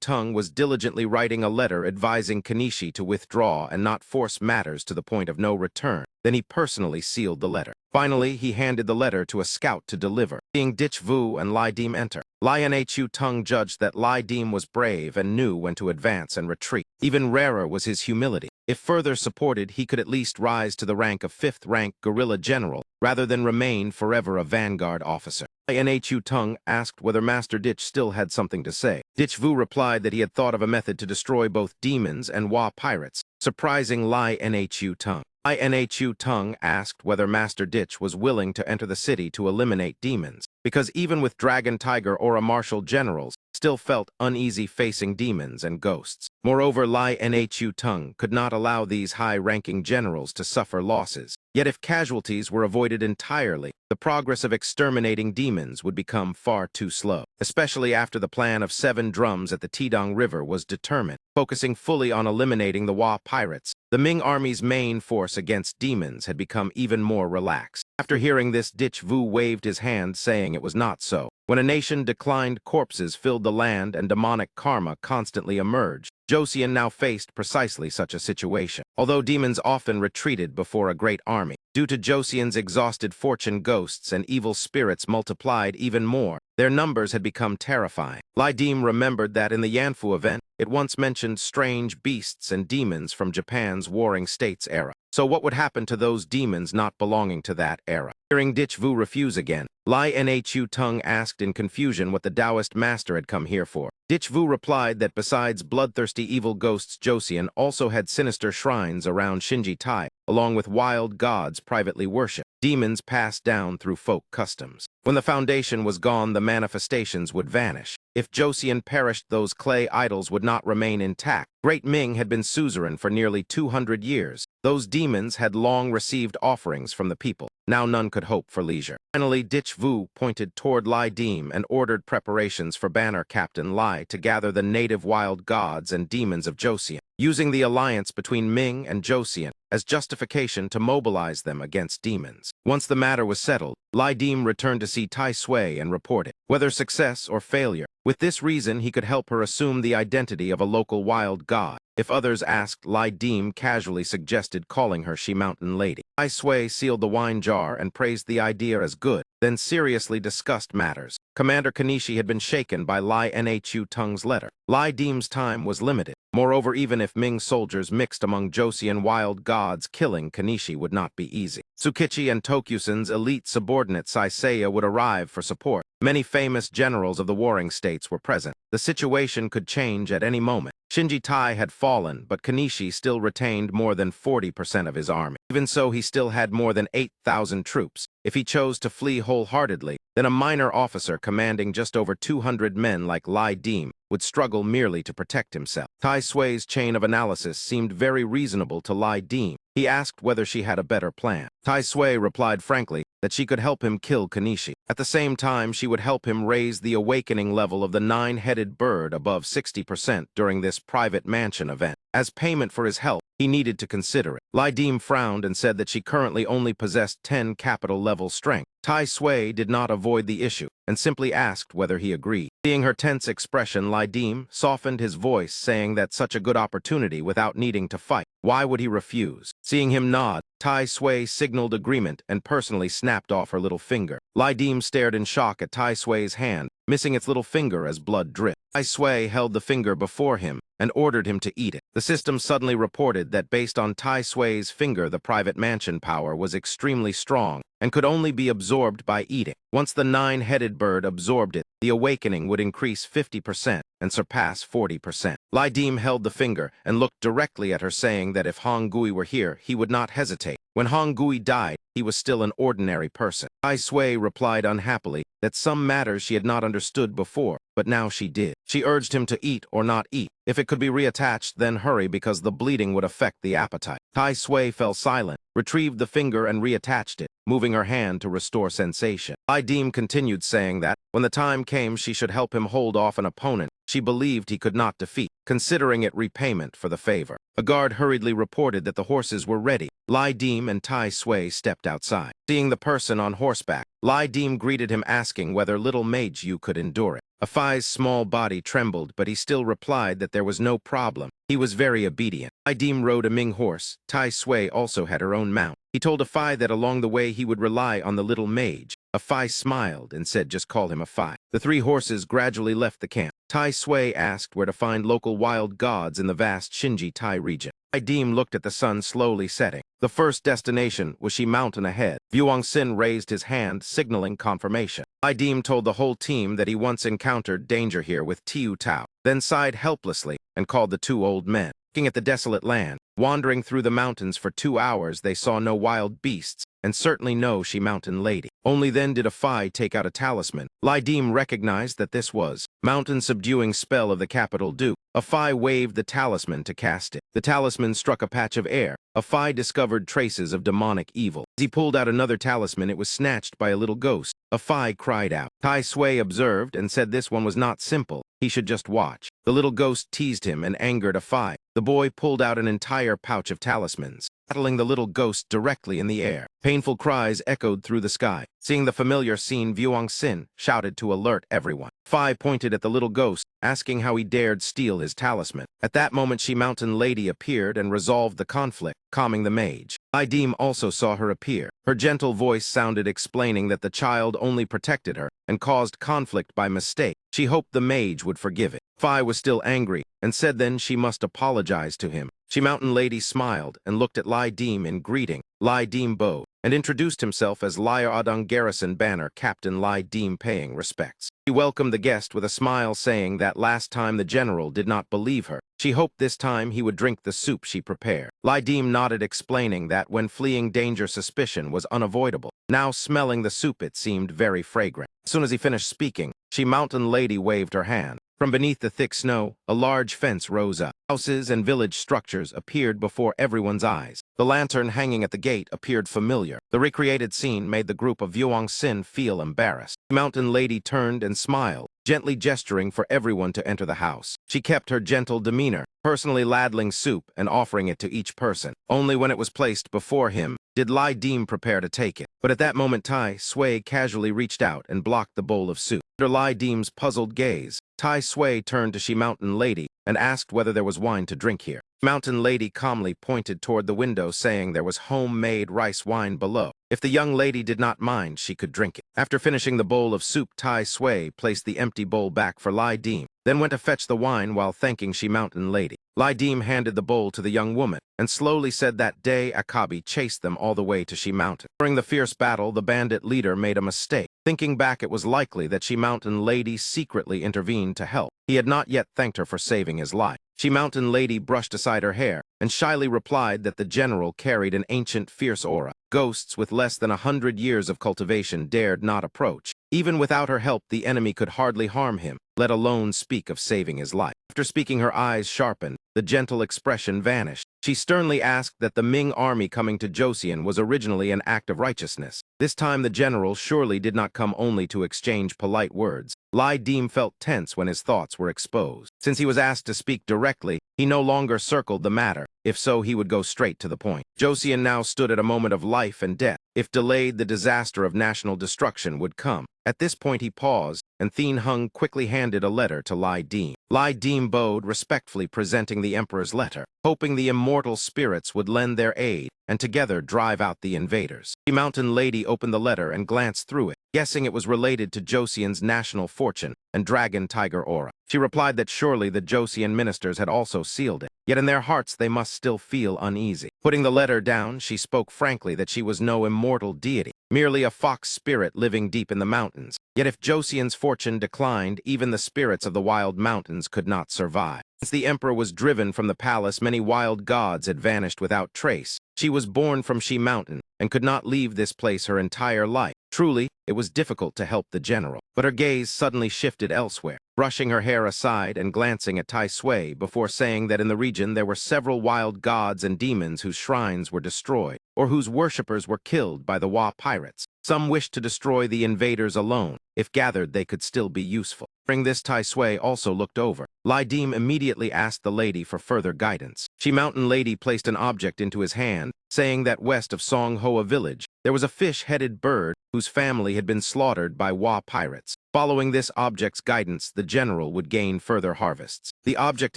Tung was diligently writing a letter advising Kanishi to withdraw and not force matters to the point of no return. Then he personally sealed the letter. Finally, he handed the letter to a scout to deliver. Seeing Dich Vu and Lai Dim enter, Lai Nhu Tung judged that Lai Dim was brave and knew when to advance and retreat. Even rarer was his humility. If further supported, he could at least rise to the rank of 5th rank guerrilla general, rather than remain forever a vanguard officer. Lai Nhu Tung asked whether Master Dich still had something to say. Dich Vu replied that he had thought of a method to destroy both demons and Wa pirates, surprising Lai Nhu Tung. Lai Nhu Tung asked whether Master Dich was willing to enter the city to eliminate demons, because even with Dragon Tiger Aura martial generals, still felt uneasy facing demons and ghosts. Moreover, Lai Nhu Tung could not allow these high-ranking generals to suffer losses. Yet if casualties were avoided entirely, the progress of exterminating demons would become far too slow, especially after the plan of 7 drums at the Tidong River was determined. Focusing fully on eliminating the Wa pirates, the Ming army's main force against demons had become even more relaxed. After hearing this, Dich Vu waved his hand, saying it was not so. When a nation declined, corpses filled the land and demonic karma constantly emerged. Joseon now faced precisely such a situation. Although demons often retreated before a great army, due to Joseon's exhausted fortune, ghosts and evil spirits multiplied even more. Their numbers had become terrifying. Lai Dim remembered that in the Yanfu event, it once mentioned strange beasts and demons from Japan's Warring States era. So what would happen to those demons not belonging to that era? Hearing Dich Vu refuse again, Lai Nhu Tung asked in confusion what the Taoist master had come here for. Dich Vu replied that besides bloodthirsty evil ghosts, Joseon also had sinister shrines around Shinji Tai, along with wild gods privately worshipped, demons passed down through folk customs. When the foundation was gone, the manifestations would vanish. If Joseon perished, those clay idols would not remain intact. Great Ming had been suzerain for nearly 200 years. Those demons had long received offerings from the people. Now none could hope for leisure. Finally, Dich Vu pointed toward Lai Dim and ordered preparations for Banner Captain Lai to gather the native wild gods and demons of Joseon, using the alliance between Ming and Joseon as justification to mobilize them against demons. Once the matter was settled, Lai Dim returned to see Tai Sui and reported, whether success or failure. With this reason, he could help her assume the identity of a local wild god. If others asked, Lai Dim casually suggested calling her She Mountain Lady. Tai Sui sealed the wine jar and praised the idea as good, then seriously discussed matters. Commander Kanishi had been shaken by Lai Nhu Tung's letter. Lai Dim's time was limited. Moreover, even if Ming soldiers mixed among Joseon wild gods, killing Kanishi would not be easy. Tsukichi and Tokusen's elite subordinate Saiseya would arrive for support. Many famous generals of the warring states were present. The situation could change at any moment. Shinji Tai had fallen, but Kanishi still retained more than 40% of his army. Even so, he still had more than 8,000 troops. If he chose to flee wholeheartedly, then a minor officer commanding just over 200 men like Lai Dim would struggle merely to protect himself. Tai Sui's chain of analysis seemed very reasonable to Lai Dim. He asked whether she had a better plan. Tai Sui replied frankly that she could help him kill Kanishi. At the same time, she would help him raise the awakening level of the nine-headed bird above 60% during this private mansion event. As payment for his help, he needed to consider it. Lai Dim frowned and said that she currently only possessed 10 capital-level strength. Tai Sui did not avoid the issue and simply asked whether he agreed. Seeing her tense expression, Lai Dim softened his voice, saying that such a good opportunity without needing to fight. Why would he refuse? Seeing him nod, Tai Sui signaled agreement and personally snapped off her little finger. Lai Dim stared in shock at Tai Sui's hand, missing its little finger as blood dripped. Tai Sui held the finger before him and ordered him to eat it. The system suddenly reported that based on Tai Sui's finger, the private mansion power was extremely strong and could only be absorbed by eating. Once the nine-headed bird absorbed it, the awakening would increase 50% and surpass 40%. Lai Dim held the finger and looked directly at her, saying that if Hong Gui were here, he would not hesitate. When Hong Gui died, he was still an ordinary person. Tai Sui replied unhappily that some matters she had not understood before, but now she did. She urged him to eat or not eat. If it could be reattached, then hurry, because the bleeding would affect the appetite. Tai Sui fell silent, retrieved the finger and reattached it, moving her hand to restore sensation. Lai Dim continued, saying that when the time came, she should help him hold off an opponent she believed he could not defeat, considering it repayment for the favor. A guard hurriedly reported that the horses were ready. Lai Dim and Tai Sui stepped outside. Seeing the person on horseback, Lai Dim greeted him, asking whether little mage Yu could endure it. Afai's small body trembled, but he still replied that there was no problem. He was very obedient. Lai Dim rode a Ming horse. Tai Sui also had her own mount. He told Afai that along the way he would rely on the little mage. Afai smiled and said, "Just call him Afai." The three horses gradually left the camp. Tai Sui asked where to find local wild gods in the vast Shinji Tai region. Lai Dim looked at the sun slowly setting. The first destination was She Mountain ahead. Vuong Sin raised his hand, signaling confirmation. Lai Dim told the whole team that he once encountered danger here with Tiu Tao, then sighed helplessly and called the two old men. Looking at the desolate land, wandering through the mountains for 2 hours, they saw no wild beasts, and certainly no She Mountain Lady. Only then did Afai take out a talisman. Lai Dim recognized that this was mountain subduing spell of the capital Duke. Afai waved the talisman to cast it. The talisman struck a patch of air. Afai discovered traces of demonic evil. As he pulled out another talisman, it was snatched by a little ghost. Afai cried out. Tai Sui observed and said this one was not simple. He should just watch. The little ghost teased him and angered Afai. The boy pulled out an entire pouch of talismans, battling the little ghost directly in the air. Painful cries echoed through the sky. Seeing the familiar scene, Vuong Sin shouted to alert everyone. Fai pointed at the little ghost, asking how he dared steal his talisman. At that moment, She Mountain Lady appeared and resolved the conflict, calming the mage. Lai Dim also saw her appear. Her gentle voice sounded, explaining that the child only protected her and caused conflict by mistake. She hoped the mage would forgive it. Fai was still angry and said then she must apologize to him. She Mountain Lady smiled and looked at Lai Dim in greeting. Lai Dim bowed. and introduced himself as Adong Garrison Banner Captain Lai Deem paying respects. She welcomed the guest with a smile, saying that last time the general did not believe her. She hoped this time he would drink the soup she prepared. Lai Deem nodded, explaining that when fleeing danger, suspicion was unavoidable. Now smelling the soup, it seemed very fragrant. As soon as he finished speaking, she mountain lady waved her hand. From beneath the thick snow, a large fence rose up. Houses and village structures appeared before everyone's eyes. The lantern hanging at the gate appeared familiar. The recreated scene made the group of Yuang Sin feel embarrassed. The mountain lady turned and smiled, gently gesturing for everyone to enter the house. She kept her gentle demeanor, personally ladling soup and offering it to each person. Only when it was placed before him did Lai Deem prepare to take it. But at that moment, Tai Sui casually reached out and blocked the bowl of soup. Under Lai Deem's puzzled gaze, Tai Sui turned to She Mountain Lady and asked whether there was wine to drink here. Mountain Lady calmly pointed toward the window, saying there was homemade rice wine below. If the young lady did not mind, she could drink it. After finishing the bowl of soup, Tai Sui placed the empty bowl back for Lai Deem, then went to fetch the wine while thanking She Mountain Lady. Lai Deem handed the bowl to the young woman and slowly said that day Akabi chased them all the way to She Mountain. During the fierce battle, the bandit leader made a mistake. Thinking back, it was likely that She Mountain Lady secretly intervened to help. He had not yet thanked her for saving his life. She Mountain Lady brushed aside her hair and shyly replied that the general carried an ancient fierce aura. Ghosts with less than 100 years of cultivation dared not approach. Even without her help, the enemy could hardly harm him, let alone speak of saving his life. After speaking, her eyes sharpened, the gentle expression vanished. She sternly asked that the Ming army coming to Joseon was originally an act of righteousness. This time the general surely did not come only to exchange polite words. Lai Deem felt tense when his thoughts were exposed. Since he was asked to speak directly, he no longer circled the matter. If so, he would go straight to the point. Joseon now stood at a moment of life and death. If delayed, the disaster of national destruction would come. At this point he paused, and Thien Hung quickly handed a letter to Lai Deem. Lai Deem bowed, respectfully presenting the emperor's letter, hoping the immortal spirits would lend their aid and together drive out the invaders. The mountain lady opened the letter and glanced through it, guessing it was related to Joseon's national fortune and dragon tiger aura. She replied that surely the Joseon ministers had also sealed it, yet in their hearts they must still feel uneasy. Putting the letter down, she spoke frankly that she was no immortal deity, merely a fox spirit living deep in the mountains. Yet if Joseon's fortune declined, even the spirits of the wild mountains could not survive. Since the emperor was driven from the palace, many wild gods had vanished without trace. She was born from She Mountain and could not leave this place her entire life. Truly, it was difficult to help the general, but her gaze suddenly shifted elsewhere, brushing her hair aside and glancing at Tai Sui before saying that in the region there were several wild gods and demons whose shrines were destroyed, or whose worshippers were killed by the Wa pirates. Some wished to destroy the invaders alone. If gathered, they could still be useful. Hearing this, Tai Sui also looked over. Lai Deem immediately asked the lady for further guidance. She Mountain Lady placed an object into his hand, saying that west of Song Hoa village, there was a fish-headed bird whose family had been slaughtered by Wa pirates. Following this object's guidance, the general would gain further harvests. The object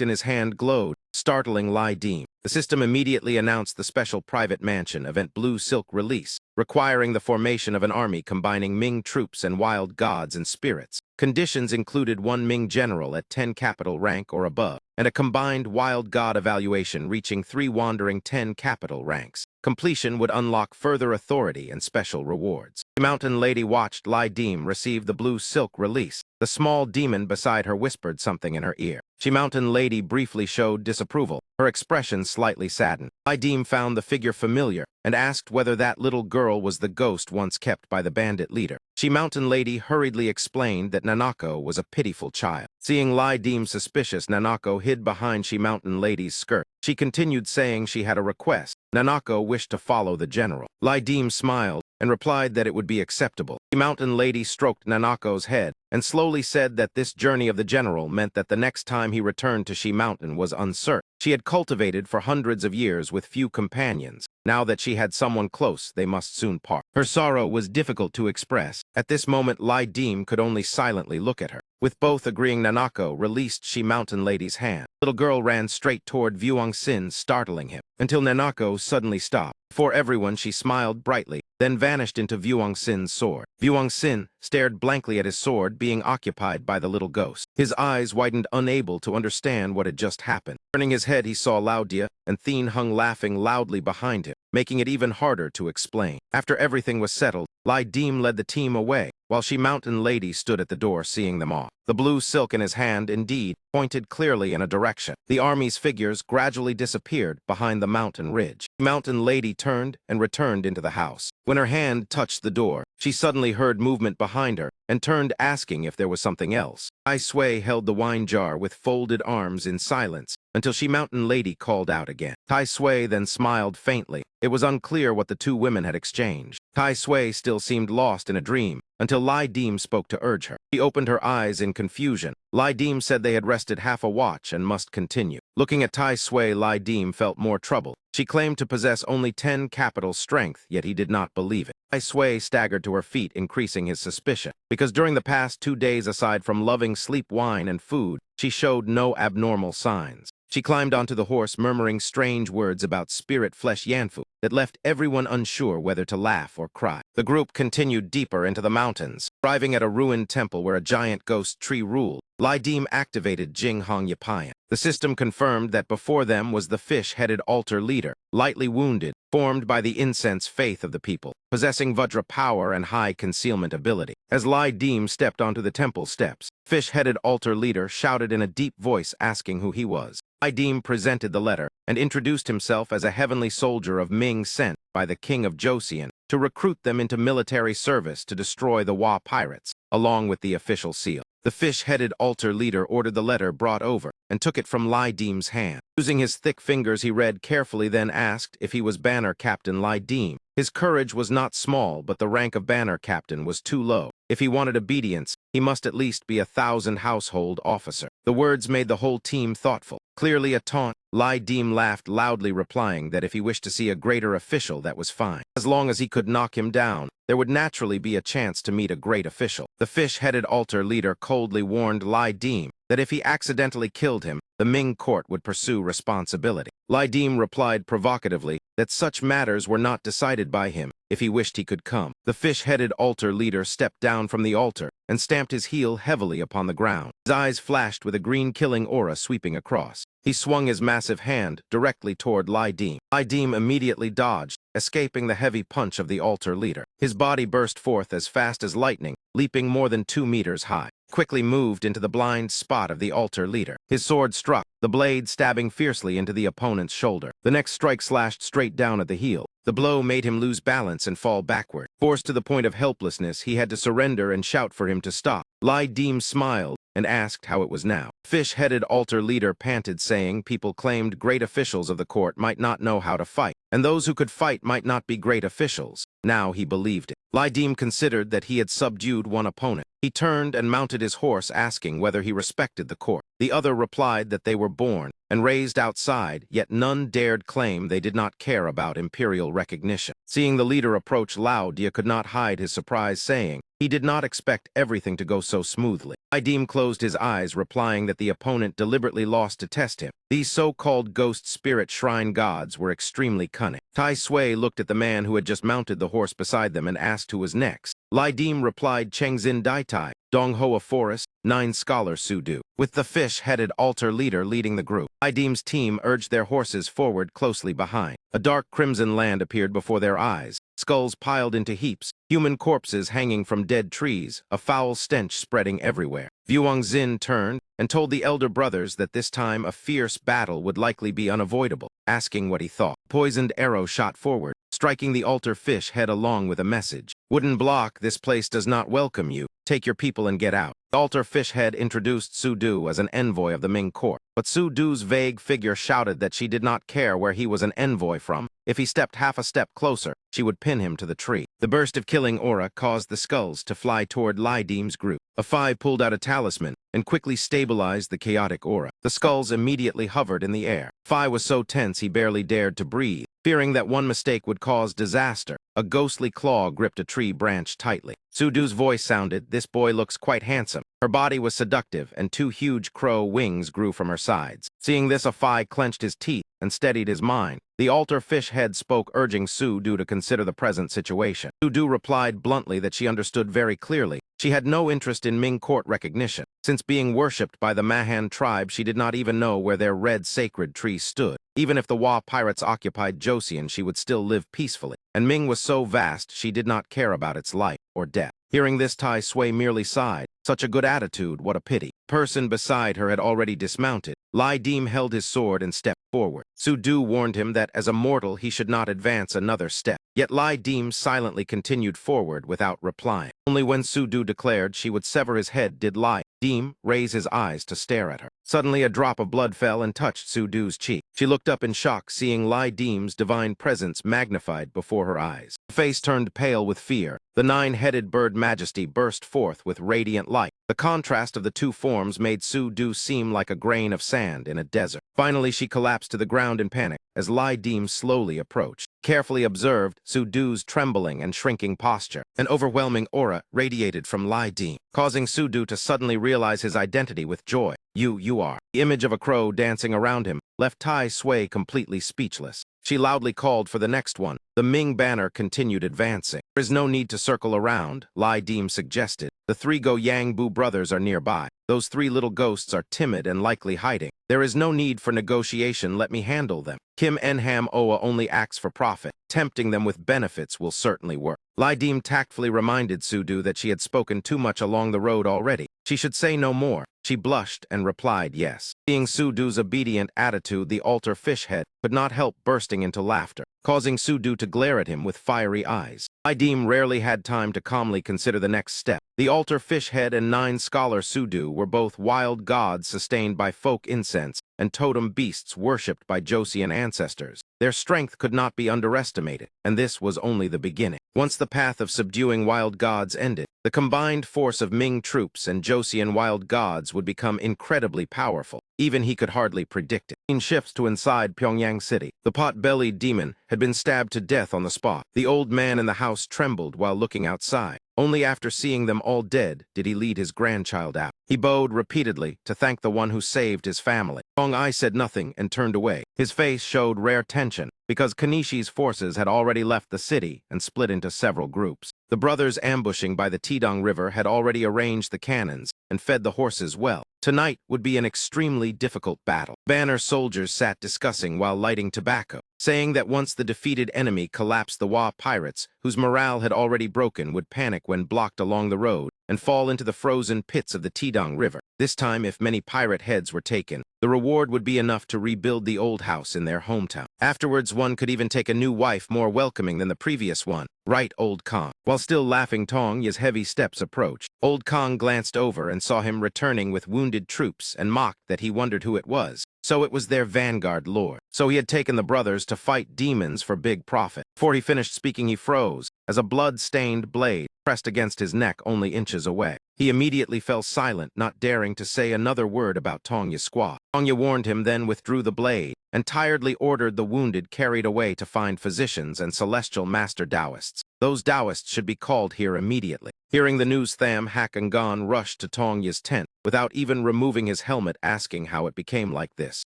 in his hand glowed, startling Lai Deem. The system immediately announced the special private mansion event Blue Silk release, requiring the formation of an army combining Ming troops and wild gods and spirits. Conditions included one Ming general at 10 capital rank or above, and a combined wild god evaluation reaching 3 wandering 10 capital ranks. Completion would unlock further authority and special rewards. The Mountain Lady watched Lai Deem receive the Blue Silk release. The small demon beside her whispered something in her ear. She Mountain Lady briefly showed disapproval, her expression slightly saddened. Lai Deem found the figure familiar and asked whether that little girl was the ghost once kept by the bandit leader. She Mountain Lady hurriedly explained that Nanako was a pitiful child. Seeing Lai Deem suspicious, Nanako hid behind She Mountain Lady's skirt. She continued, saying she had a request. Nanako wished to follow the general. Lai Deem smiled and replied that it would be acceptable. The Mountain Lady stroked Nanako's head and slowly said that this journey of the general meant that the next time he returned to She Mountain was uncertain. She had cultivated for hundreds of years with few companions. Now that she had someone close, they must soon part. Her sorrow was difficult to express. At this moment, Lai Deem could only silently look at her. With both agreeing, Nanako released She Mountain Lady's hand. The little girl ran straight toward Vuong Sin, startling him, until Nanako suddenly stopped. Before everyone, she smiled brightly, then vanished into Vuong Sin's sword. Vuong Sin stared blankly at his sword being occupied by the little ghost. His eyes widened, unable to understand what had just happened. Turning his head, he saw Lao Dia and Thien hung laughing loudly behind him, making it even harder to explain. After everything was settled, Lai Dim led the team away, while She Mountain Lady stood at the door seeing them off. The blue silk in his hand, indeed, pointed clearly in a direction. The army's figures gradually disappeared behind the mountain ridge. Mountain Lady turned and returned into the house. When her hand touched the door, she suddenly heard movement behind her and turned, asking if there was something else. Tai Sui held the wine jar with folded arms in silence until She Mountain Lady called out again. Tai Sui then smiled faintly. It was unclear what the two women had exchanged. Tai Sui still seemed lost in a dream until Lai Dim spoke to urge her. She opened her eyes in confusion. Lai Dim said they had rested half a watch and must continue. Looking at Tai Sui, Lai Dim felt more trouble. She claimed to possess only 10 capital strength, yet he did not believe it. Tai Sui staggered to her feet, increasing his suspicion. Because during the past 2 days, aside from loving sleep, wine, and food, she showed no abnormal signs. She climbed onto the horse, murmuring strange words about spirit flesh yanfu that left everyone unsure whether to laugh or cry. The group continued deeper into the mountains. Arriving at a ruined temple where a giant ghost tree ruled, Lai Dim activated Jing Hong Yapayan. The system confirmed that before them was the fish-headed altar leader, lightly wounded, formed by the incense faith of the people, possessing Vajra power and high concealment ability. As Lai Dim stepped onto the temple steps, fish-headed altar leader shouted in a deep voice asking who he was. Lai Dim presented the letter and introduced himself as a heavenly soldier of Ming sent by the king of Joseon to recruit them into military service to destroy the Wa pirates, along with the official seal. The fish-headed altar leader ordered the letter brought over and took it from Lai Dim's hand. Using his thick fingers, he read carefully, then asked if he was banner captain Lai Dim. His courage was not small, but the rank of banner captain was too low. If he wanted obedience, he must at least be 1,000 household officer. The words made the whole team thoughtful. Clearly a taunt, Lai Dim laughed loudly, replying that if he wished to see a greater official, that was fine. As long as he could knock him down, there would naturally be a chance to meet a great official. The fish-headed altar leader coldly warned Lai Dim that if he accidentally killed him, the Ming court would pursue responsibility. Lai Dim replied provocatively that such matters were not decided by him. If he wished, he could come. The fish-headed altar leader stepped down from the altar and stamped his heel heavily upon the ground. His eyes flashed with a green killing aura sweeping across. He swung his massive hand directly toward Lai Dim. Lai Dim immediately dodged, escaping the heavy punch of the altar leader. His body burst forth as fast as lightning, leaping more than 2 meters high. Quickly moved into the blind spot of the altar leader. His sword struck, the blade stabbing fiercely into the opponent's shoulder. The next strike slashed straight down at the heel. The blow made him lose balance and fall backward. Forced to the point of helplessness, he had to surrender and shout for him to stop. Lai Dim smiled and asked how it was now. Fish-headed altar leader panted, saying people claimed great officials of the court might not know how to fight, and those who could fight might not be great officials. Now he believed it. Lai Dim considered that he had subdued one opponent. He turned and mounted his horse, asking whether he respected the court. The other replied that they were born and raised outside, yet none dared claim they did not care about imperial recognition. Seeing the leader approach, Lao Dia could not hide his surprise, saying he did not expect everything to go so smoothly. Lai Dim closed his eyes, replying that the opponent deliberately lost to test him. These so-called ghost spirit shrine gods were extremely cunning. Tai Sui looked at the man who had just mounted the horse beside them and asked who was next. Lai Dim replied Chengzin Daitai, Dong Hoa Forest, 9 Scholar Sudu, with the fish-headed altar leader leading the group. Lai Dim's team urged their horses forward closely behind. A dark crimson land appeared before their eyes. Skulls piled into heaps, human corpses hanging from dead trees, a foul stench spreading everywhere. Vuong Xin turned and told the elder brothers that this time a fierce battle would likely be unavoidable, asking what he thought. Poisoned arrow shot forward, striking the altar fish head along with a message. Wooden block, this place does not welcome you. Take your people and get out. The altar fish head introduced Su Du as an envoy of the Ming court, but Su Du's vague figure shouted that she did not care where he was an envoy from. If he stepped half a step closer, she would pin him to the tree. The burst of killing aura caused the skulls to fly toward Lai Dim's group. A five pulled out a talisman and quickly stabilized the chaotic aura. The skulls immediately hovered in the air. Phi was so tense he barely dared to breathe. Fearing that one mistake would cause disaster, a ghostly claw gripped a tree branch tightly. Sudu's voice sounded, "This boy looks quite handsome." Her body was seductive, and 2 huge crow wings grew from her sides. Seeing this, a Phi clenched his teeth and steadied his mind. The altar fish head spoke, urging Su-do to consider the present situation. Su-do replied bluntly that she understood very clearly. She had no interest in Ming court recognition. Since being worshipped by the Mahan tribe, she did not even know where their red sacred tree stood. Even if the Wa pirates occupied Joseon, she would still live peacefully. And Ming was so vast, she did not care about its life or death. Hearing this, Tai Sui merely sighed. Such a good attitude, what a pity. The person beside her had already dismounted. Lai Dim held his sword and stepped forward. Su-do warned him that as a mortal he should not advance another step. Yet Lai Dim silently continued forward without replying. Only when Su-do declared she would sever his head did Lai Dim raise his eyes to stare at her. Suddenly a drop of blood fell and touched Su-do's cheek. She looked up in shock, seeing Lai Dim's divine presence magnified before her eyes. Her face turned pale with fear. The nine-headed bird majesty burst forth with radiant light. The contrast of the two forms made Su-do seem like a grain of sand in a desert. Finally, she collapsed to the ground in panic as Lai Dim slowly approached. Carefully observed Su-do's trembling and shrinking posture. An overwhelming aura radiated from Lai Dim, causing Su-do to suddenly realize his identity with joy. You are. The image of a crow dancing around him left Tai Sui completely speechless. She loudly called for the next one. The Ming banner continued advancing. There is no need to circle around, Lai Dim suggested. The three Go-Yang-bu brothers are nearby. Those three little ghosts are timid and likely hiding. There is no need for negotiation, let me handle them. Kim Enham Oa only acts for profit. Tempting them with benefits will certainly work. Lai Dim tactfully reminded Su-do that she had spoken too much along the road already. She should say no more. She blushed and replied yes. Seeing Su-do's obedient attitude, the altar fish head could not help bursting into laughter, causing Su-do to glare at him with fiery eyes. Lai Dim rarely had time to calmly consider the next step. The altar fish head and nine-scholar Su-do were both wild gods sustained by folk incense and totem beasts worshipped by Joseon ancestors. Their strength could not be underestimated, and this was only the beginning. Once the path of subduing wild gods ended, the combined force of Ming troops and Joseon wild gods would become incredibly powerful. Even he could hardly predict it. In shifts to inside Pyongyang City, the pot-bellied demon had been stabbed to death on the spot. The old man in the house trembled while looking outside. Only after seeing them all dead did he lead his grandchild out. He bowed repeatedly to thank the one who saved his family. Tong Ai said nothing and turned away. His face showed rare tension because Kanishi's forces had already left the city and split into several groups. The brothers ambushing by the Tidong River had already arranged the cannons and fed the horses well. Tonight would be an extremely difficult battle. Banner soldiers sat discussing while lighting tobacco, saying that once the defeated enemy collapsed, the Wa pirates, whose morale had already broken, would panic when blocked along the road and fall into the frozen pits of the Tidong River. This time, if many pirate heads were taken, the reward would be enough to rebuild the old house in their hometown. Afterwards, one could even take a new wife more welcoming than the previous one. Right, Old Kong. While still laughing, Tong Yi's heavy steps approached. Old Kong glanced over and saw him returning with wounded troops and mocked that he wondered who it was. So it was their vanguard lord. So he had taken the brothers to fight demons for big profit. Before he finished speaking, he froze as a blood-stained blade pressed against his neck only inches away. He immediately fell silent, not daring to say another word about Tong Yi's squaw. Tong Yi warned him, then withdrew the blade and tiredly ordered the wounded carried away to find physicians and celestial master Taoists. Those Taoists should be called here immediately. Hearing the news, Tham Hakangan rushed to Tong Yi's tent without even removing his helmet, asking how it became like this.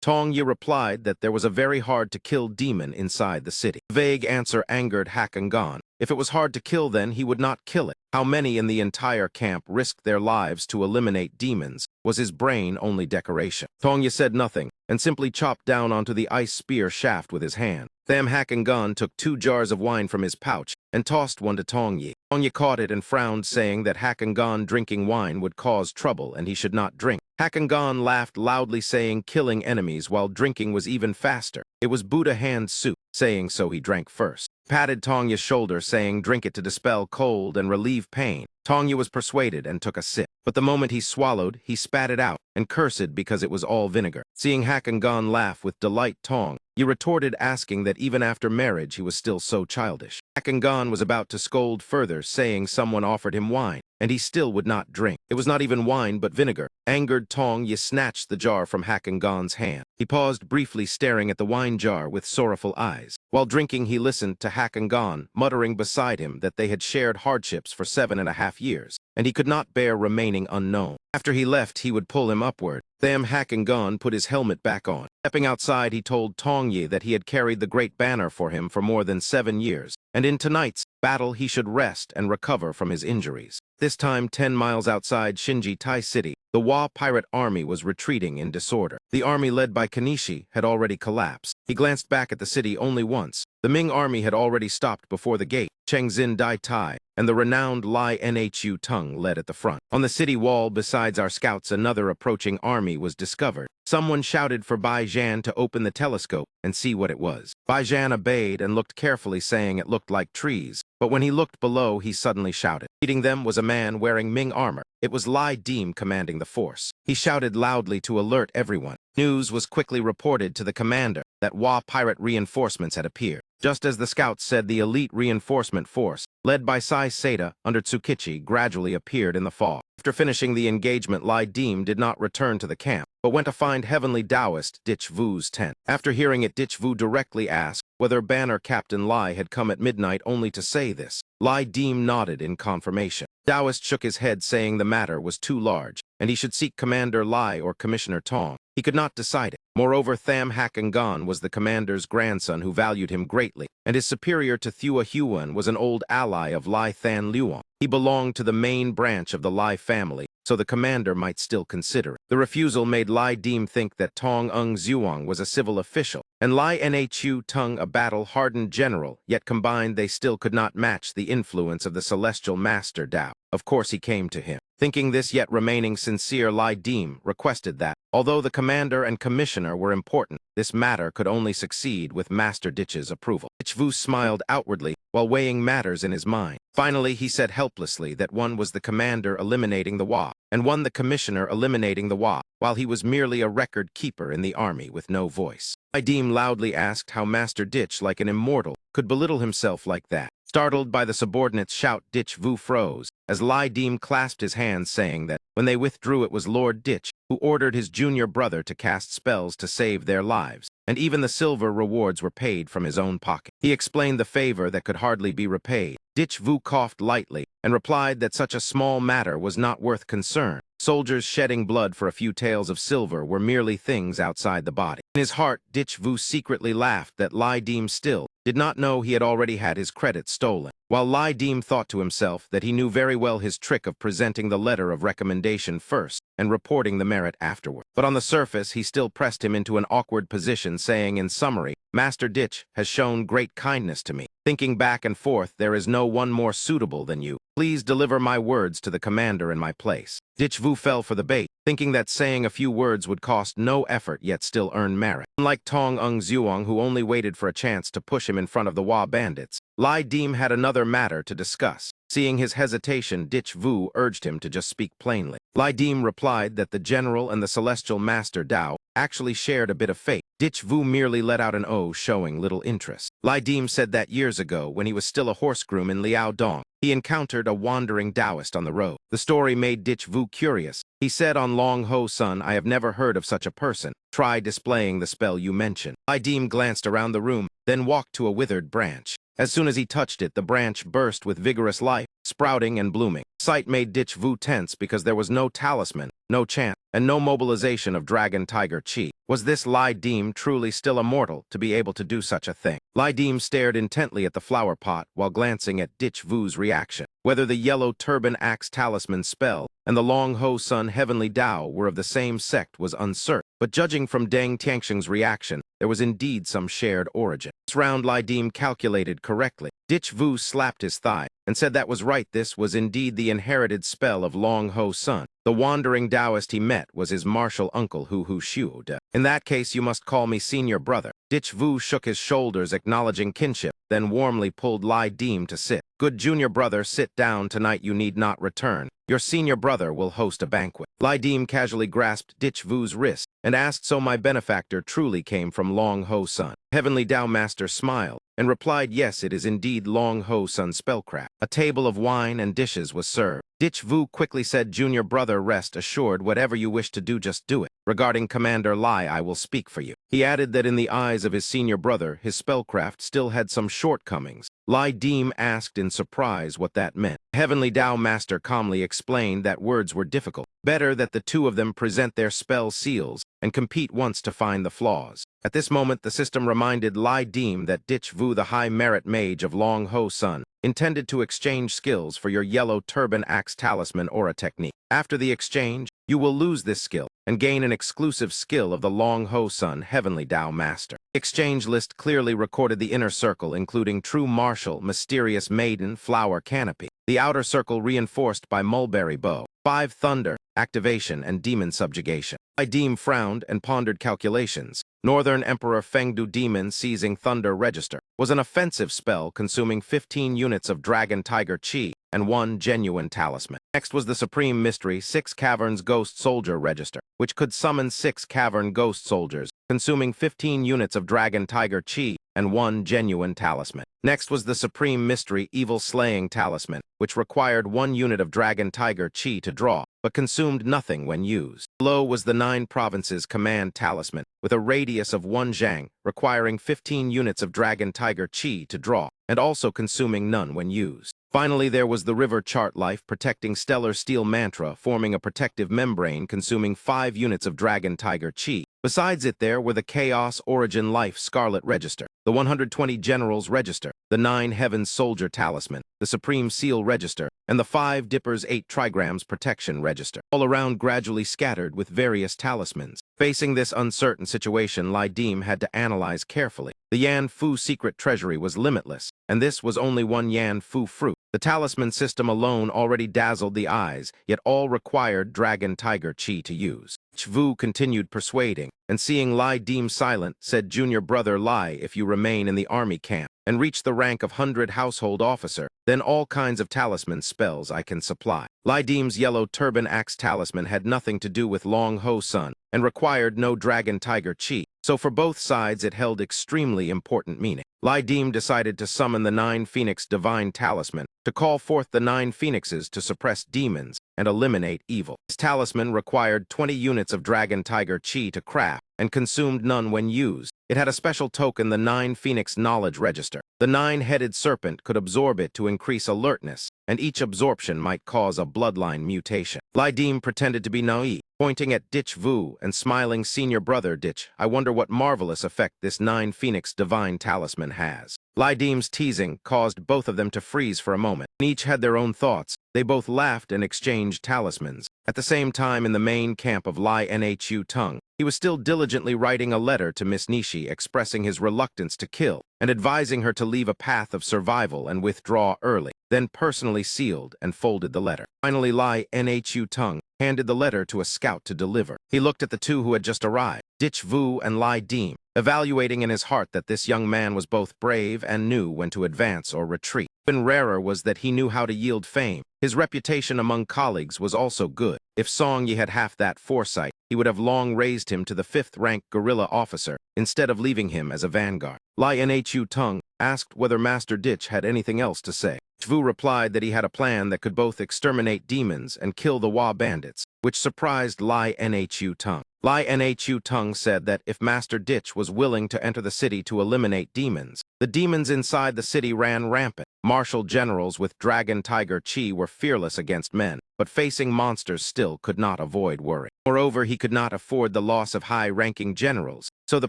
Tong Yi replied that there was a very hard-to-kill demon inside the city. The vague answer angered Hakangan. If it was hard to kill, then he would not kill it. How many in the entire camp risked their lives to eliminate demons? Was his brain only decoration? Tong Yi said nothing and simply chopped down onto the ice spear shaft with his hand. Tham Hakangan took 2 jars of wine from his pouch and tossed one to Tong Yi. Tong Yi caught it and frowned, saying that Hakangan drinking wine would cause trouble and he should not drink. Hakangan laughed loudly, saying killing enemies while drinking was even faster. It was Buddha hand soup. Saying so, he drank first. Patted Tong Yi's shoulder, saying drink it to dispel cold and relieve pain. Tong Yi was persuaded and took a sip. But the moment he swallowed, he spat it out and cursed because it was all vinegar. Seeing Hakangan laugh with delight, Tong Yi retorted, asking that even after marriage he was still so childish. Hakangan was about to scold further, saying someone offered him wine, and he still would not drink. It was not even wine but vinegar. Angered, Tong Yi snatched the jar from Hakangan's hand. He paused briefly, staring at the wine jar with sorrowful eyes. While drinking, he listened to Hakangan muttering beside him that they had shared hardships for 7.5 years, and he could not bear remaining unknown. After he left, he would pull him upward, Tham Hakangon put his helmet back on. Stepping outside, he told Tong Yi that he had carried the great banner for him for more than 7 years, and in tonight's battle he should rest and recover from his injuries. This time, 10 miles outside Shinji Tai City, the Wa pirate army was retreating in disorder. The army led by Kanishi had already collapsed. He glanced back at the city only once. The Ming army had already stopped before the gate. Chengzin Dai Tai and the renowned Lai Nhu Tung led at the front. On the city wall, besides our scouts, another approaching army was discovered. Someone shouted for Bai Zhan to open the telescope and see what it was. Bai Zhan obeyed and looked carefully, saying it looked like trees. But when he looked below, he suddenly shouted. Leading them was a man wearing Ming armor. It was Lai Dim commanding the force. He shouted loudly to alert everyone. News was quickly reported to the commander that Wa pirate reinforcements had appeared. Just as the scouts said, the elite reinforcement force, led by Sai Seda under Tsukichi, gradually appeared in the fog. After finishing the engagement, Lai Dim did not return to the camp, but went to find Heavenly Taoist Dich Vu's tent. After hearing it, Dich Vu directly asked whether Banner Captain Lai had come at midnight, only to say this. Lai Dim nodded in confirmation. Taoist shook his head, saying the matter was too large, and he should seek Commander Lai or Commissioner Tong. He could not decide it. Moreover, Tham Hakangon was the commander's grandson who valued him greatly, and his superior to Thua Huan was an old ally of Lai Than Luong. He belonged to the main branch of the Lai family, so the commander might still consider it. The refusal made Lai Dim think that Tong Ung Zuong was a civil official, and Lai Nhu Tung a battle-hardened general, yet combined they still could not match the influence of the celestial master Tao. Of course he came to him. Thinking this, yet remaining sincere, Lai Dim requested that, although the commander and commissioner were important, this matter could only succeed with Master Dich's approval. Dich Vu smiled outwardly while weighing matters in his mind. Finally, he said helplessly that one was the commander eliminating the Wa, and one the commissioner eliminating the Wa, while he was merely a record keeper in the army with no voice. Lai Dim loudly asked how Master Dich, like an immortal, could belittle himself like that. Startled by the subordinate's shout, Dich Vu froze, as Lai Dim clasped his hands, saying that when they withdrew it was Lord Dich who ordered his junior brother to cast spells to save their lives, and even the silver rewards were paid from his own pocket. He explained the favor that could hardly be repaid. Dich Vu coughed lightly and replied that such a small matter was not worth concern. Soldiers shedding blood for a few taels of silver were merely things outside the body. In his heart, Dich Vu secretly laughed that Lai Dim still did not know he had already had his credit stolen, while Lai Dim thought to himself that he knew very well his trick of presenting the letter of recommendation first and reporting the merit afterward. But on the surface, he still pressed him into an awkward position, saying in summary, Master Dich has shown great kindness to me. Thinking back and forth, there is no one more suitable than you. Please deliver my words to the commander in my place. Dich Vu fell for the bait, thinking that saying a few words would cost no effort yet still earn merit. Unlike Tong Ung Zuong, who only waited for a chance to push him in front of the Wa bandits, Lai Dim had another matter to discuss. Seeing his hesitation, Dich Vu urged him to just speak plainly. Lai Dim replied that the general and the celestial master Tao actually shared a bit of fate. Dich Vu merely let out an "oh," showing little interest. Lai Dim said that years ago, when he was still a horse groom in Liaodong, he encountered a wandering Taoist on the road. The story made Dich Vu curious. He said, on Long Ho Sun, I have never heard of such a person. Try displaying the spell you mentioned. Lai Dim glanced around the room, then walked to a withered branch. As soon as he touched it, the branch burst with vigorous life, sprouting and blooming. Sight made Dich Vu tense because there was no talisman, no chant, and no mobilization of dragon tiger chi. Was this Lai Dim truly still a mortal to be able to do such a thing? Lai Dim stared intently at the flower pot while glancing at Dich Vu's reaction. Whether the yellow turban axe talisman spell and the Long Ho Sun heavenly Tao were of the same sect was uncertain, but judging from Deng Tianxing's reaction, there was indeed some shared origin. This round Lai Dim calculated correctly. Dich Vu slapped his thigh and said that was right. This was indeed the inherited spell of Long Ho Sun. The wandering Taoist he met was his martial uncle Hu Xiu De. In that case, you must call me senior brother. Dich Vu shook his shoulders, acknowledging kinship, then warmly pulled Lai Dim to sit. Good junior brother, sit down. Tonight you need not return. Your senior brother will host a banquet. Lai Dim casually grasped Dich Vu's wrist and asked, so my benefactor truly came from Long Ho Sun. Heavenly Tao Master smiled and replied, yes, it is indeed Long Ho Sun spellcraft. A table of wine and dishes was served. Dich Vu quickly said, junior brother, rest assured, whatever you wish to do, just do it. Regarding Commander Lai, I will speak for you. He added that in the eyes of his senior brother, his spellcraft still had some shortcomings. Lai Deem asked in surprise what that meant. Heavenly Tao Master calmly explained that words were difficult. Better that the two of them present their spell seals and compete once to find the flaws. At this moment, the system reminded Lai Deem that Dich Vu, the high-merit mage of Long Ho Sun, intended to exchange skills for your yellow turban axe talisman aura technique. After the exchange, you will lose this skill and gain an exclusive skill of the Long Ho Sun Heavenly Tao Master. Exchange list clearly recorded the inner circle, including True Martial, Mysterious Maiden, Flower Canopy. The outer circle reinforced by Mulberry Bow, 5 Thunder, Activation, and Demon Subjugation. I Deem frowned and pondered calculations. Northern Emperor Fengdu Demon Seizing Thunder Register was an offensive spell consuming 15 units of Dragon Tiger Chi and 1 genuine talisman. Next was the Supreme Mystery 6 Caverns Ghost Soldier Register, which could summon 6 Cavern Ghost Soldiers, consuming 15 units of Dragon Tiger Chi and 1 genuine talisman. Next was the Supreme Mystery Evil Slaying Talisman, which required 1 unit of Dragon Tiger Chi to draw, but consumed nothing when used. Below was the 9 Provinces Command Talisman, with a radius of 1 zhang, requiring 15 units of Dragon Tiger Chi to draw, and also consuming none when used. Finally, there was the River Chart Life Protecting Stellar Steel Mantra, forming a protective membrane consuming 5 units of Dragon Tiger Chi. Besides it, there were the Chaos Origin Life Scarlet Register, the 120 Generals Register, the 9 Heavens Soldier Talisman, the Supreme Seal Register, and the 5 Dippers 8 Trigrams Protection Register, all around gradually scattered with various talismans. Facing this uncertain situation, Lai Deem had to analyze carefully. The Yan Fu secret treasury was limitless, and this was only 1 Yan Fu fruit. The talisman system alone already dazzled the eyes, yet all required Dragon Tiger Chi to use. Vu continued persuading, and seeing Lai Deem silent, said, "Junior brother Lai, if you remain in the army camp and reach the rank of 100 household officer, then all kinds of talisman spells I can supply." Lai Deem's yellow turban axe talisman had nothing to do with Long Ho Sun and required no Dragon Tiger Chi, so for both sides it held extremely important meaning. Lai Deem decided to summon the 9 Phoenix Divine Talisman to call forth the 9 Phoenixes to suppress demons and eliminate evil. This talisman required 20 units of Dragon Tiger Chi to craft and consumed none when used. It had a special token, the 9 Phoenix Knowledge Register. The 9-headed serpent could absorb it to increase alertness, and each absorption might cause a bloodline mutation. Lai Deem pretended to be naive, pointing at Dich Vu and smiling, "Senior brother Dich, I wonder what marvelous effect this 9 Phoenix Divine Talisman has." Lai Deem's teasing caused both of them to freeze for a moment. Each had their own thoughts. They both laughed and exchanged talismans. At the same time, in the main camp of Lai Nhu Tung, he was still diligently writing a letter to Miss Nishi expressing his reluctance to kill and advising her to leave a path of survival and withdraw early, then personally sealed and folded the letter. Finally, Lai Nhu Tung handed the letter to a scout to deliver. He looked at the two who had just arrived, Dich Vu and Lai Deem, evaluating in his heart that this young man was both brave and knew when to advance or retreat. Even rarer was that he knew how to yield fame. His reputation among colleagues was also good. If Song Yi had half that foresight, he would have long raised him to the 5th-rank guerrilla officer instead of leaving him as a vanguard. Lai Nhu Tung asked whether Master Dich had anything else to say. Vu replied that he had a plan that could both exterminate demons and kill the Wa bandits, which surprised Lai Nhu Tung. Lai Nhu Tung said that if Master Dich was willing to enter the city to eliminate demons, the demons inside the city ran rampant. Martial generals with Dragon Tiger Chi were fearless against men, but facing monsters still could not avoid worry. Moreover, he could not afford the loss of high-ranking generals, so the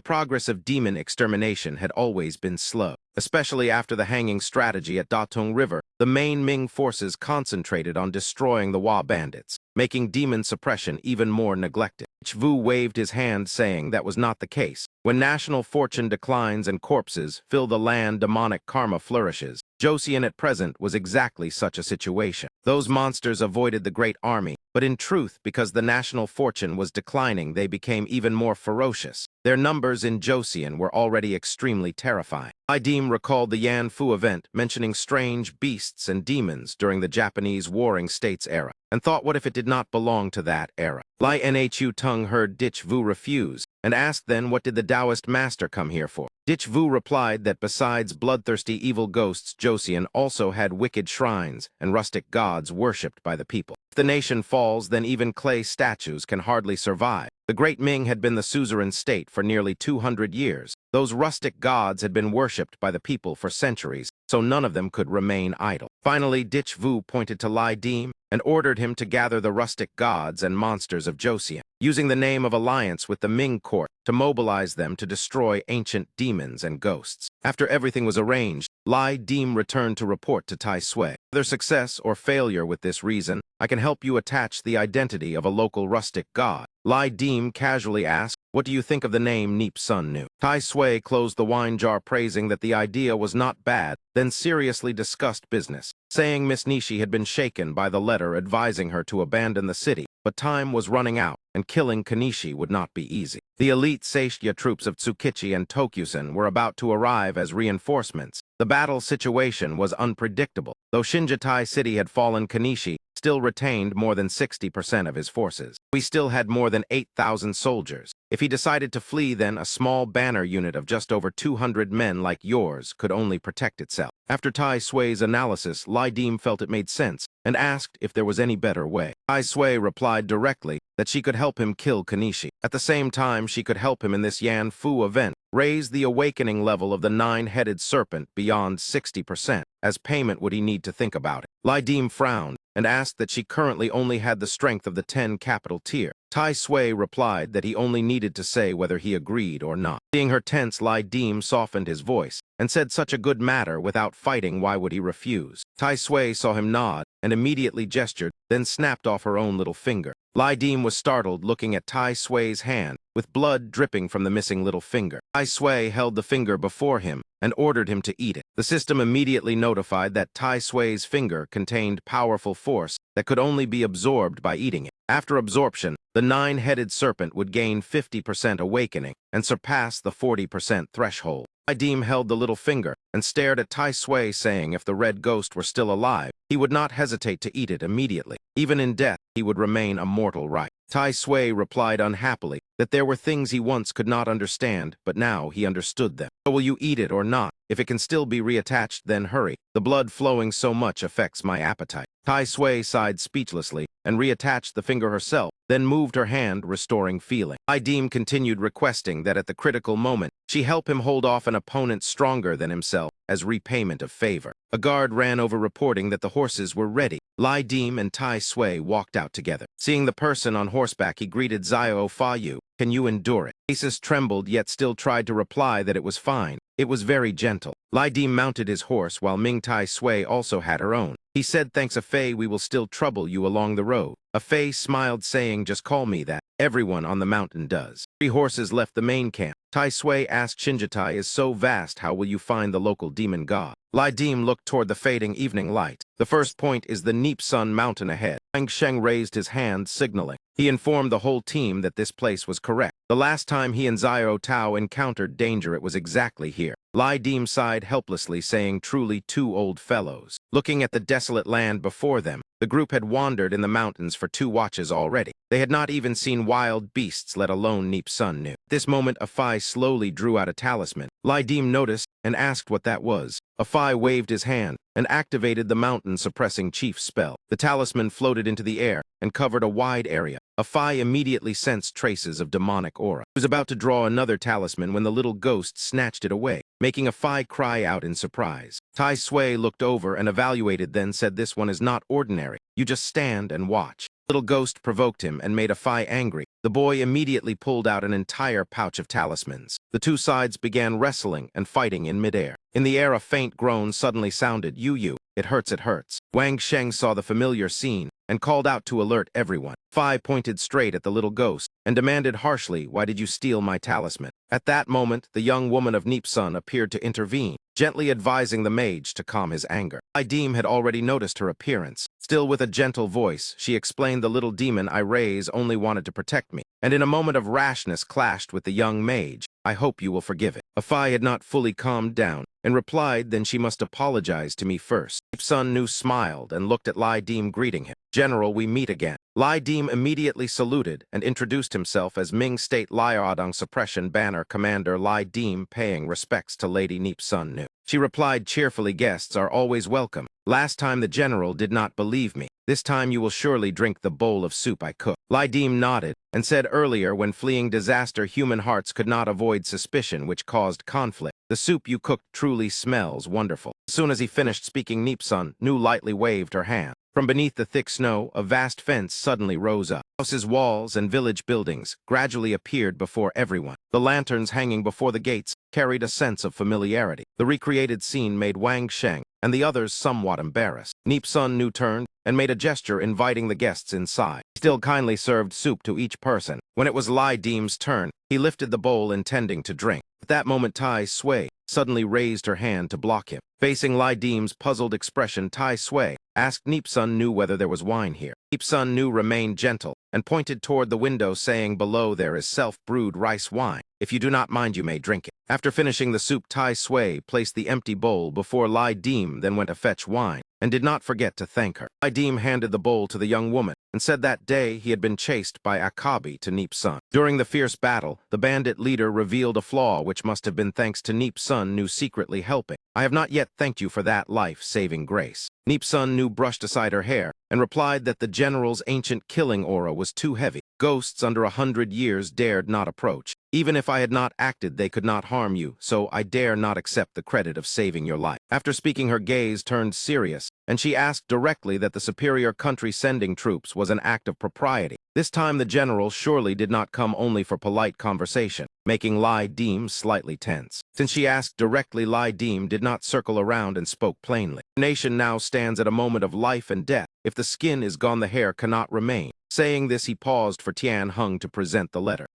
progress of demon extermination had always been slow. Especially after the hanging strategy at Datung River, the main Ming forces concentrated on destroying the Wa bandits, making demon suppression even more neglected. Vu waved his hand, saying that was not the case. When national fortune declines and corpses fill the land, demonic karma flourishes. Joseon at present was exactly such a situation. Those monsters avoided the great army, but in truth, because the national fortune was declining, they became even more ferocious. Their numbers in Joseon were already extremely terrifying. Lai Deem recalled the Yan Fu event, mentioning strange beasts and demons during the Japanese Warring States era, and thought, what if it did not belong to that era? Lai Nhu Tung heard Dich Vu refuse, and asked then what did the Taoist master come here for. Dich Vu replied that besides bloodthirsty evil ghosts, Joseon also had wicked shrines and rustic gods worshipped by the people. If The nation falls, then even clay statues can hardly survive. The Great Ming had been the suzerain state for nearly 200 years. Those rustic gods had been worshipped by the people for centuries, so none of them could remain idle. Finally, Dich Vu pointed to Lai Dim and ordered him to gather the rustic gods and monsters of Joseon, using the name of alliance with the Ming court to mobilize them to destroy ancient demons and ghosts. After everything was arranged, Lai Dim returned to report to Tai Sui. Whether success or failure with this reason, I can help you attach the identity of a local rustic god. Lai Dim casually asked, "What do you think of the name Neep Sun Nu?" Tai Sui closed the wine jar, praising that the idea was not bad, then seriously discussed business, saying Miss Nishi had been shaken by the letter advising her to abandon the city, but time was running out, and killing Kanishi would not be easy. The elite Seishya troops of Tsukichi and Tokusen were about to arrive as reinforcements. The battle situation was unpredictable. Though Shinjitai City had fallen, Kanishi still retained more than 60% of his forces. We still had more than 8,000 soldiers. If he decided to flee, then a small banner unit of just over 200 men like yours could only protect itself. After Tai Sui's analysis, Lai Dim felt it made sense and asked if there was any better way. Tai Sui replied directly that she could help him kill Kanishi. At the same time, she could help him in this Yan Fu event, raise the awakening level of the nine-headed serpent beyond 60%. As payment, would he need to think about it? Lai Dim frowned and asked that she currently only had the strength of the 10 capital tier. Tai Sui replied that he only needed to say whether he agreed or not. Seeing her tense, Lai Dim softened his voice and said, "Such a good matter, without fighting, why would he refuse?" Tai Sui saw him nod and immediately gestured, then snapped off her own little finger. Lai Dim was startled, looking at Tai Sui's hand, with blood dripping from the missing little finger. Tai Sui held the finger before him and ordered him to eat it. The system immediately notified that Tai Sui's finger contained powerful force that could only be absorbed by eating it. After absorption, the nine-headed serpent would gain 50% awakening and surpass the 40% threshold. Lai Dim held the little finger and stared at Tai Sui, saying if the red ghost were still alive, he would not hesitate to eat it immediately. Even in death, he would remain a mortal right. Tai Sui replied unhappily that there were things he once could not understand, but now he understood them. "So will you eat it or not? If it can still be reattached, then hurry. The blood flowing so much affects my appetite." Tai Sui sighed speechlessly and reattached the finger herself, then moved her hand, restoring feeling. Lai Dim continued, requesting that at the critical moment, she help him hold off an opponent stronger than himself as repayment of favor. A guard ran over reporting that the horses were ready. Lai Dim and Tai Sui walked out together. Seeing the person on horseback, he greeted Zio Fayu. "Can you endure it?" Asus trembled, yet still tried to reply that it was fine. It was very gentle. Lai Dim mounted his horse while Ming Tai Sui also had her own. He said, "Thanks, Afei, we will still trouble you along the road." Afei smiled, saying, "Just call me that. Everyone on the mountain does." 3 horses left the main camp. Tai Sui asked, "Shinjitai is so vast, how will you find the local demon god?" Lai Dim looked toward the fading evening light. "The first point is the Neep Sun mountain ahead." Wang Sheng raised his hand, signaling. He informed the whole team that this place was correct. The last time he and Zio Tao encountered danger, it was exactly here. Lai Dim sighed helplessly, saying, "Truly 2 old fellows." Looking at the desolate land before them, the group had wandered in the mountains for 2 watches already. They had not even seen wild beasts, let alone Neep Sun Nu. At this moment, Afai slowly drew out a talisman. Lai Dim noticed and asked what that was. Afai waved his hand and activated the mountain-suppressing chief spell. The talisman floated into the air and covered a wide area. Afai immediately sensed traces of demonic aura. He was about to draw another talisman when the little ghost snatched it away, making Afai cry out in surprise. Tai Sui looked over and evaluated, then said, "This one is not ordinary. You just stand and watch." Little ghost provoked him and made Afai angry. The boy immediately pulled out an entire pouch of talismans. The 2 sides began wrestling and fighting in midair. In the air, a faint groan suddenly sounded. "You, it hurts, it hurts." Wang Sheng saw the familiar scene and called out to alert everyone. Fai pointed straight at the little ghost and demanded harshly, "Why did you steal my talisman?" At that moment, the young woman of Neep Sun appeared to intervene, gently advising the mage to calm his anger. Lai Dim had already noticed her appearance. Still with a gentle voice, she explained, "The little demon I raise only wanted to protect me, and in a moment of rashness clashed with the young mage. I hope you will forgive it." Afai had not fully calmed down and replied, "Then she must apologize to me first." Neep Sun Nu smiled and looked at Lai Dim, greeting him. "General, we meet again." Lai Dim immediately saluted and introduced himself as Ming State Liaodong Suppression Banner Commander Lai Dim, paying respects to Lady Neep Sun Nu. She replied cheerfully, "Guests are always welcome. Last time the general did not believe me. This time you will surely drink the bowl of soup I cooked. Dim nodded and said earlier when fleeing disaster human hearts could not avoid suspicion which caused conflict. The soup you cooked truly smells wonderful. As soon as he finished speaking, Nipsun Nu lightly waved her hand. From beneath the thick snow, a vast fence suddenly rose up. Houses, walls, and village buildings gradually appeared before everyone. The lanterns hanging before the gates carried a sense of familiarity. The recreated scene made Wang Sheng and the others somewhat embarrassed. Nipsun Nu turned and made a gesture inviting the guests inside. He still kindly served soup to each person. When it was Dim's turn, he lifted the bowl intending to drink. At that moment, Tai Sui suddenly raised her hand to block him. Facing Dim's puzzled expression, Tai Sui asked Nipsun Nu whether there was wine here. Nipsun Nu remained gentle and pointed toward the window, saying, "Below there is self-brewed rice wine. If you do not mind, you may drink it." After finishing the soup, Tai Sui placed the empty bowl before Dim, then went to fetch wine, and did not forget to thank her. Dim handed the bowl to the young woman and said that day he had been chased by Akabi to Nipsun. During the fierce battle, the bandit leader revealed a flaw which must have been thanks to Nipsun Nu secretly helping. "I have not yet thanked you for that life-saving grace." Nipsun Nu brushed aside her hair and replied that the general's ancient killing aura was too heavy. Ghosts under 100 years dared not approach. Even if I had not acted, they could not harm you, so I dare not accept the credit of saving your life. After speaking, her gaze turned serious, and she asked directly that the superior country sending troops was an act of propriety. This time the general surely did not come only for polite conversation, making Dim slightly tense. Since she asked directly, Dim did not circle around and spoke plainly. The nation now stands at a moment of life and death. If the skin is gone, the hair cannot remain. Saying this, he paused for Tian Hung to present the letter.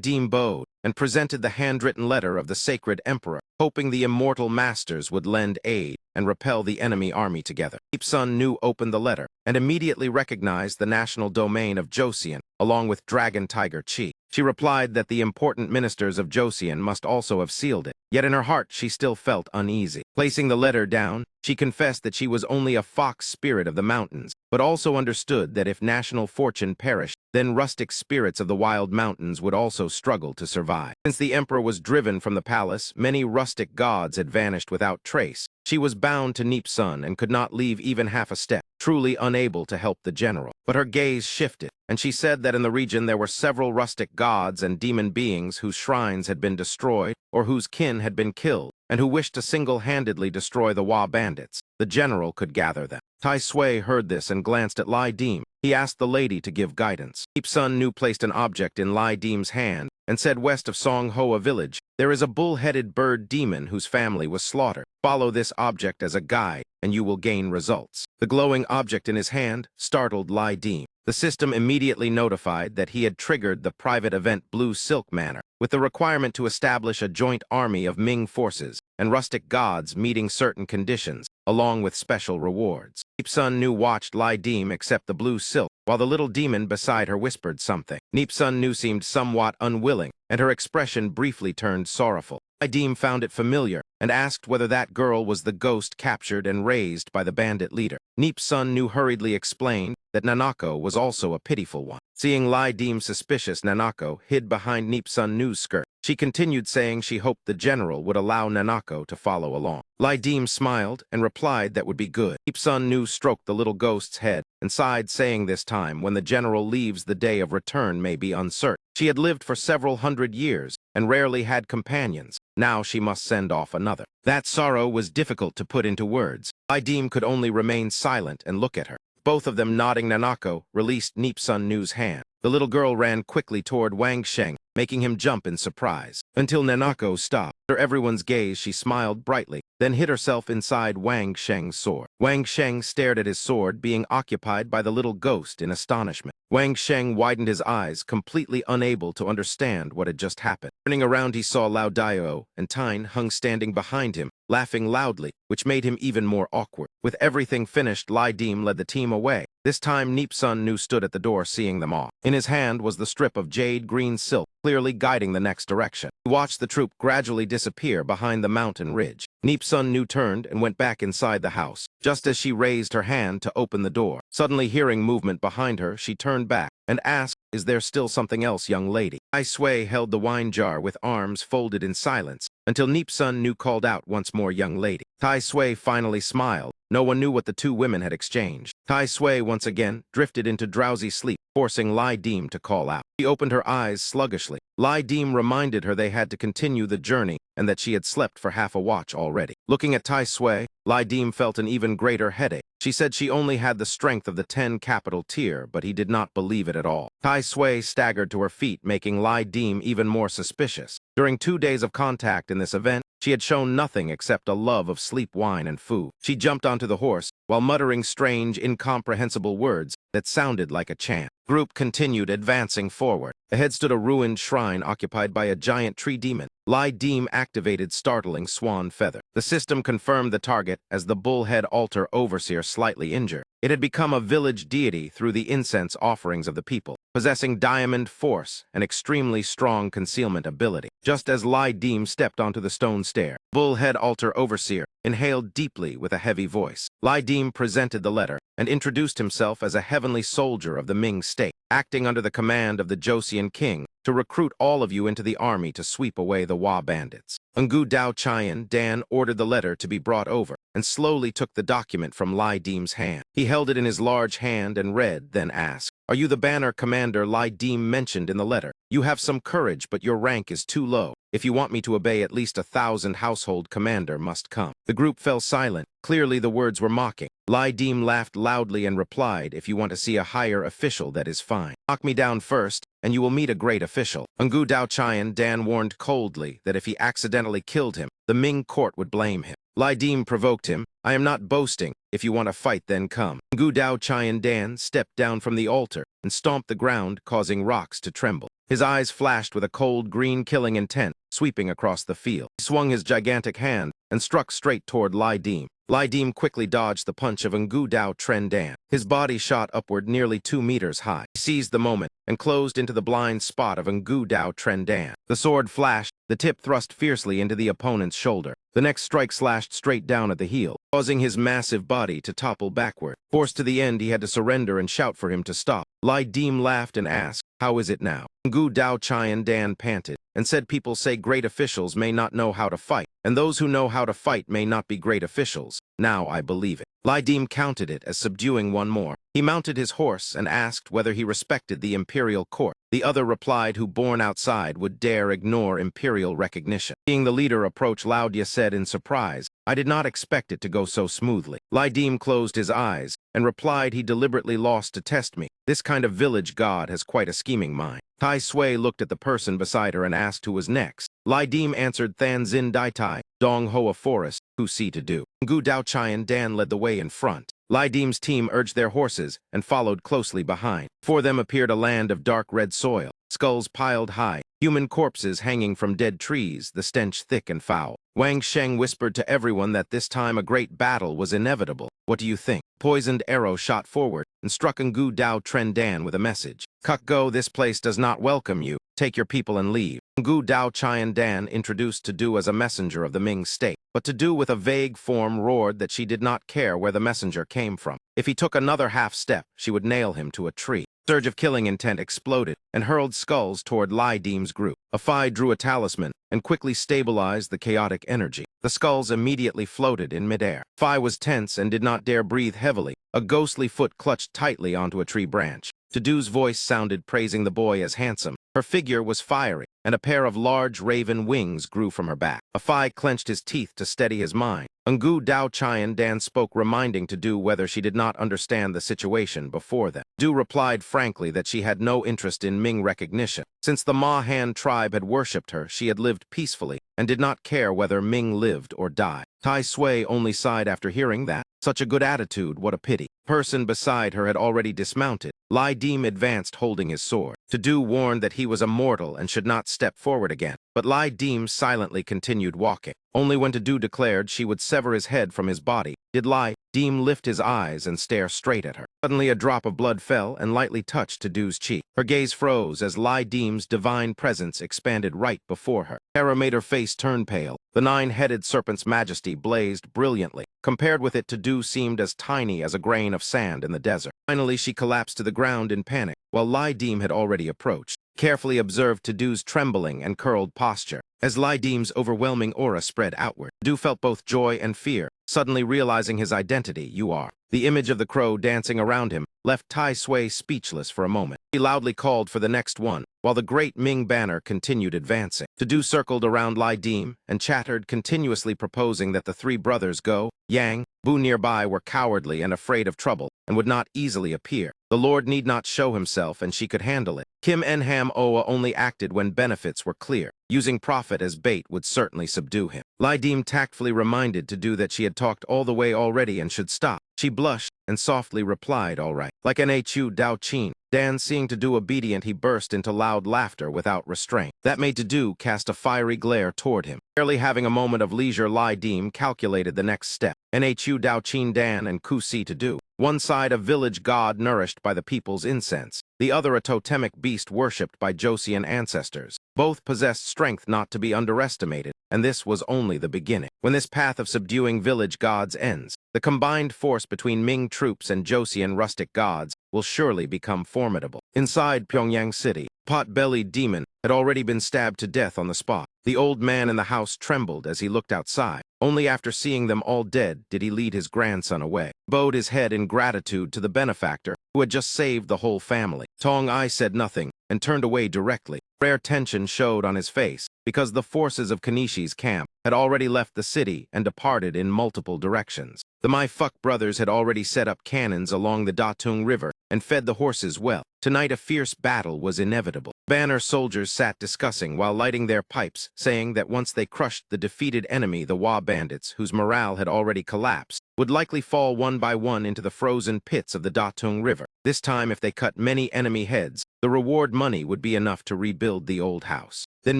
Dim bowed and presented the handwritten letter of the sacred emperor, hoping the immortal masters would lend aid and repel the enemy army together. Nipsun Nu opened the letter and immediately recognized the national domain of Joseon, along with Dragon Tiger Chi. She replied that the important ministers of Joseon must also have sealed it, yet in her heart she still felt uneasy. Placing the letter down, she confessed that she was only a fox spirit of the mountains, but also understood that if national fortune perished, then rustic spirits of the wild mountains would also struggle to survive. Since the emperor was driven from the palace, many rustic gods had vanished without trace. She was bound to Nipsun and could not leave even half a step, truly unable to help the general. But her gaze shifted, and she said that in the region there were several rustic gods and demon beings whose shrines had been destroyed or whose kin had been killed, and who wished to single-handedly destroy the Wa bandits. The general could gather them. Tai Sui heard this and glanced at Dim. He asked the lady to give guidance. Nipsun Nu placed an object in Dim's hand and said, "West of Song Hoa village, there is a bull-headed bird demon whose family was slaughtered. Follow this object as a guide, and you will gain results." The glowing object in his hand startled Dim. The system immediately notified that he had triggered the private event Blue Silk Manor, with the requirement to establish a joint army of Ming forces and rustic gods meeting certain conditions, along with special rewards. Nipsun Nu watched Dim accept the blue silk, while the little demon beside her whispered something. Nipsun Nu seemed somewhat unwilling, and her expression briefly turned sorrowful. Dim found it familiar and asked whether that girl was the ghost captured and raised by the bandit leader. Nipsun Nu hurriedly explained that Nanako was also a pitiful one. Seeing Dim suspicious, Nanako hid behind Nipsun Nu's skirt. She continued saying she hoped the general would allow Nanako to follow along. Dim smiled and replied that would be good. Nipsun Nu stroked the little ghost's head and sighed, saying this time when the general leaves the day of return may be uncertain. She had lived for several hundred years and rarely had companions. Now she must send off another. That sorrow was difficult to put into words. Dim could only remain silent and look at her. Both of them nodding, Nanako released Nipsun Nu's hand. The little girl ran quickly toward Wang Sheng, making him jump in surprise. Until Nanako stopped. Under everyone's gaze, she smiled brightly, then hid herself inside Wang Sheng's sword. Wang Sheng stared at his sword being occupied by the little ghost in astonishment. Wang Sheng widened his eyes, completely unable to understand what had just happened. Turning around, he saw Lao Dio and Tine Hung standing behind him, laughing loudly, which made him even more awkward. With everything finished, Dim led the team away. This time, Nipsun Nu stood at the door, seeing them off. In his hand was the strip of jade green silk, clearly guiding the next direction. He watched the troop gradually disappear behind the mountain ridge. Nipsun Nu turned and went back inside the house. Just as she raised her hand to open the door, suddenly hearing movement behind her, she turned back and asked, "Is there still something else, young lady?" Tai Sui held the wine jar with arms folded in silence until Nipsun Nu called out once more, "Young lady." Tai Sui finally smiled, No one knew what the two women had exchanged. Tai Sui once again drifted into drowsy sleep, forcing Lai Dim to call out. She opened her eyes sluggishly. Lai Dim reminded her they had to continue the journey and that she had slept for half a watch already. Looking at Tai Sui, Lai Dim felt an even greater headache. She said she only had the strength of the 10 capital tier, but he did not believe it at all. Tai Sui staggered to her feet, making Lai Dim even more suspicious. During 2 days of contact in this event, she had shown nothing except a love of sleep, wine, and food. She jumped onto the horse, while muttering strange, incomprehensible words that sounded like a chant. Group continued advancing forward. Ahead stood a ruined shrine occupied by a giant tree demon. Lai Dim activated startling swan feather. The system confirmed the target as the bullhead altar overseer slightly injured. It had become a village deity through the incense offerings of the people, possessing diamond force and extremely strong concealment ability. Just as Lai Dim stepped onto the stone stair, bullhead altar overseer inhaled deeply with a heavy voice. Lai Dim presented the letter and introduced himself as a heavenly soldier of the Ming state, acting under the command of the Joseon king to recruit all of you into the army to sweep away the Wa bandits. Ngu Dao Chayan Dan ordered the letter to be brought over and slowly took the document from Lai Dim's hand. He held it in his large hand and read, then asked, "Are you the banner commander Lai Dim mentioned in the letter? You have some courage, but your rank is too low. If you want me to obey, at least 1,000 household commander must come." The group fell silent. Clearly the words were mocking. Lai Dim laughed loudly and replied, "If you want to see a higher official, that is fine. Knock me down first, and you will meet a great official." Ngu Dao Chayan Dan warned coldly that if he accidentally killed him, the Ming court would blame him. Lai Dim provoked him. "I am not boasting. If you want to fight, then come." Ngu Dao Chayan Dan stepped down from the altar and stomped the ground, causing rocks to tremble. His eyes flashed with a cold green killing intent, sweeping across the field. He swung his gigantic hand and struck straight toward Lai Dim. Lai Dim quickly dodged the punch of Ngu Dao Tren Dan. His body shot upward nearly 2 meters high. He seized the moment and closed into the blind spot of Ngu Dao Tren Dan. The sword flashed, the tip thrust fiercely into the opponent's shoulder. The next strike slashed straight down at the heel, causing his massive body to topple backward. Forced to the end, he had to surrender and shout for him to stop. Lai Dim laughed and asked, "How is it now?" Ngu Dao Chayan Dan panted and said, "People say great officials may not know how to fight, and those who know how to fight may not be great officials. Now I believe it." Lai Dim counted it as subduing one more. He mounted his horse and asked whether he respected the imperial court. The other replied who born outside would dare ignore imperial recognition. Seeing the leader approach, Laudia said in surprise, "I did not expect it to go so smoothly." Lai Dim closed his eyes and replied he deliberately lost to test me. This kind of village god has quite a scheming mind. Tai Sui looked at the person beside her and asked who was next. Lai Dim answered Than Zin Dai Tai, Dong Hoa Forest, who see to do. Ngu Dao Chayan Dan led the way in front. Lai Dim's team urged their horses and followed closely behind. Before them appeared a land of dark red soil, skulls piled high, human corpses hanging from dead trees, the stench thick and foul. Wang Sheng whispered to everyone that this time a great battle was inevitable. "What do you think?" Poisoned arrow shot forward and struck Ngu Dao Tren Dan with a message. "Kuk Go, this place does not welcome you. Take your people and leave." Ngu Dao Chayan Dan introduced Tadu as a messenger of the Ming state, but Tadu with a vague form roared that she did not care where the messenger came from. If he took another half step, she would nail him to a tree. Surge of killing intent exploded and hurled skulls toward Lai Dim's group. Afai drew a talisman and quickly stabilized the chaotic energy. The skulls immediately floated in midair. Fai was tense and did not dare breathe heavily. A ghostly foot clutched tightly onto a tree branch. Tadu's voice sounded praising the boy as handsome. Her figure was fiery, and a pair of large raven wings grew from her back. Afai clenched his teeth to steady his mind. Ngu Dao Chayan Dan spoke, reminding Tadu whether she did not understand the situation before them. Du replied frankly that she had no interest in Ming recognition. Since the Ma Han tribe had worshipped her, she had lived peacefully and did not care whether Ming lived or died. Tai Sui only sighed after hearing that. Such a good attitude, what a pity. Person beside her had already dismounted. Lai Dim advanced holding his sword. Tadu warned that he was a mortal and should not step forward again, but Lai Dim silently continued walking. Only when Tadu declared she would sever his head from his body did Lai Dim lift his eyes and stare straight at her. Suddenly a drop of blood fell and lightly touched Tadu's cheek. Her gaze froze as Lai Dim's divine presence expanded right before her. Terror made her face turn pale. The 9-headed serpent's majesty blazed brilliantly. Compared with it, Tadu seemed as tiny as a grain of sand in the desert. Finally, she collapsed to the ground in panic, while Lai Dim had already approached. Carefully observed Tadu's trembling and curled posture. As Lai Dim's overwhelming aura spread outward, Tadu felt both joy and fear. suddenly realizing his identity. You are. The image of the crow dancing around him left Tai Sui speechless for a moment. He loudly called for the next one, while the great Ming banner continued advancing. To-do circled around Lai Dim and chattered, continuously proposing that the three brothers Go, Yang, Bu nearby were cowardly and afraid of trouble and would not easily appear. The Lord need not show himself and she could handle it. Kim Enham Oa only acted when benefits were clear. Using profit as bait would certainly subdue him. Lai Dim tactfully reminded to-do that she had talked all the way already and should stop. She blushed and softly replied, all right. Like Nhu Dao Chin, Dan seeing to-do obedient, he burst into loud laughter without restraint. That made to-do cast a fiery glare toward him. Barely having a moment of leisure, Lai Dim calculated the next step. Nhu Dao Chin Dan and Kusi to-do. One side a village god nourished by the people's incense, the other a totemic beast worshipped by Joseon ancestors. Both possessed strength not to be underestimated, and this was only the beginning. When this path of subduing village gods ends, the combined force between Ming troops and Joseon rustic gods will surely become formidable. Inside Pyongyang City, pot-bellied demon had already been stabbed to death on the spot. The old man in the house trembled as he looked outside. Only after seeing them all dead did he lead his grandson away. Bowed his head in gratitude to the benefactor who had just saved the whole family. Tong Ai said nothing and turned away directly. Rare tension showed on his face because the forces of Kanishi's camp had already left the city and departed in multiple directions. The My Fuck brothers had already set up cannons along the Datung River and fed the horses well. Tonight a fierce battle was inevitable. Banner soldiers sat discussing while lighting their pipes, saying that once they crushed the defeated enemy, the Wa bandits, whose morale had already collapsed, would likely fall one by one into the frozen pits of the Datung River. This time, if they cut many enemy heads, the reward money would be enough to rebuild the old house. Then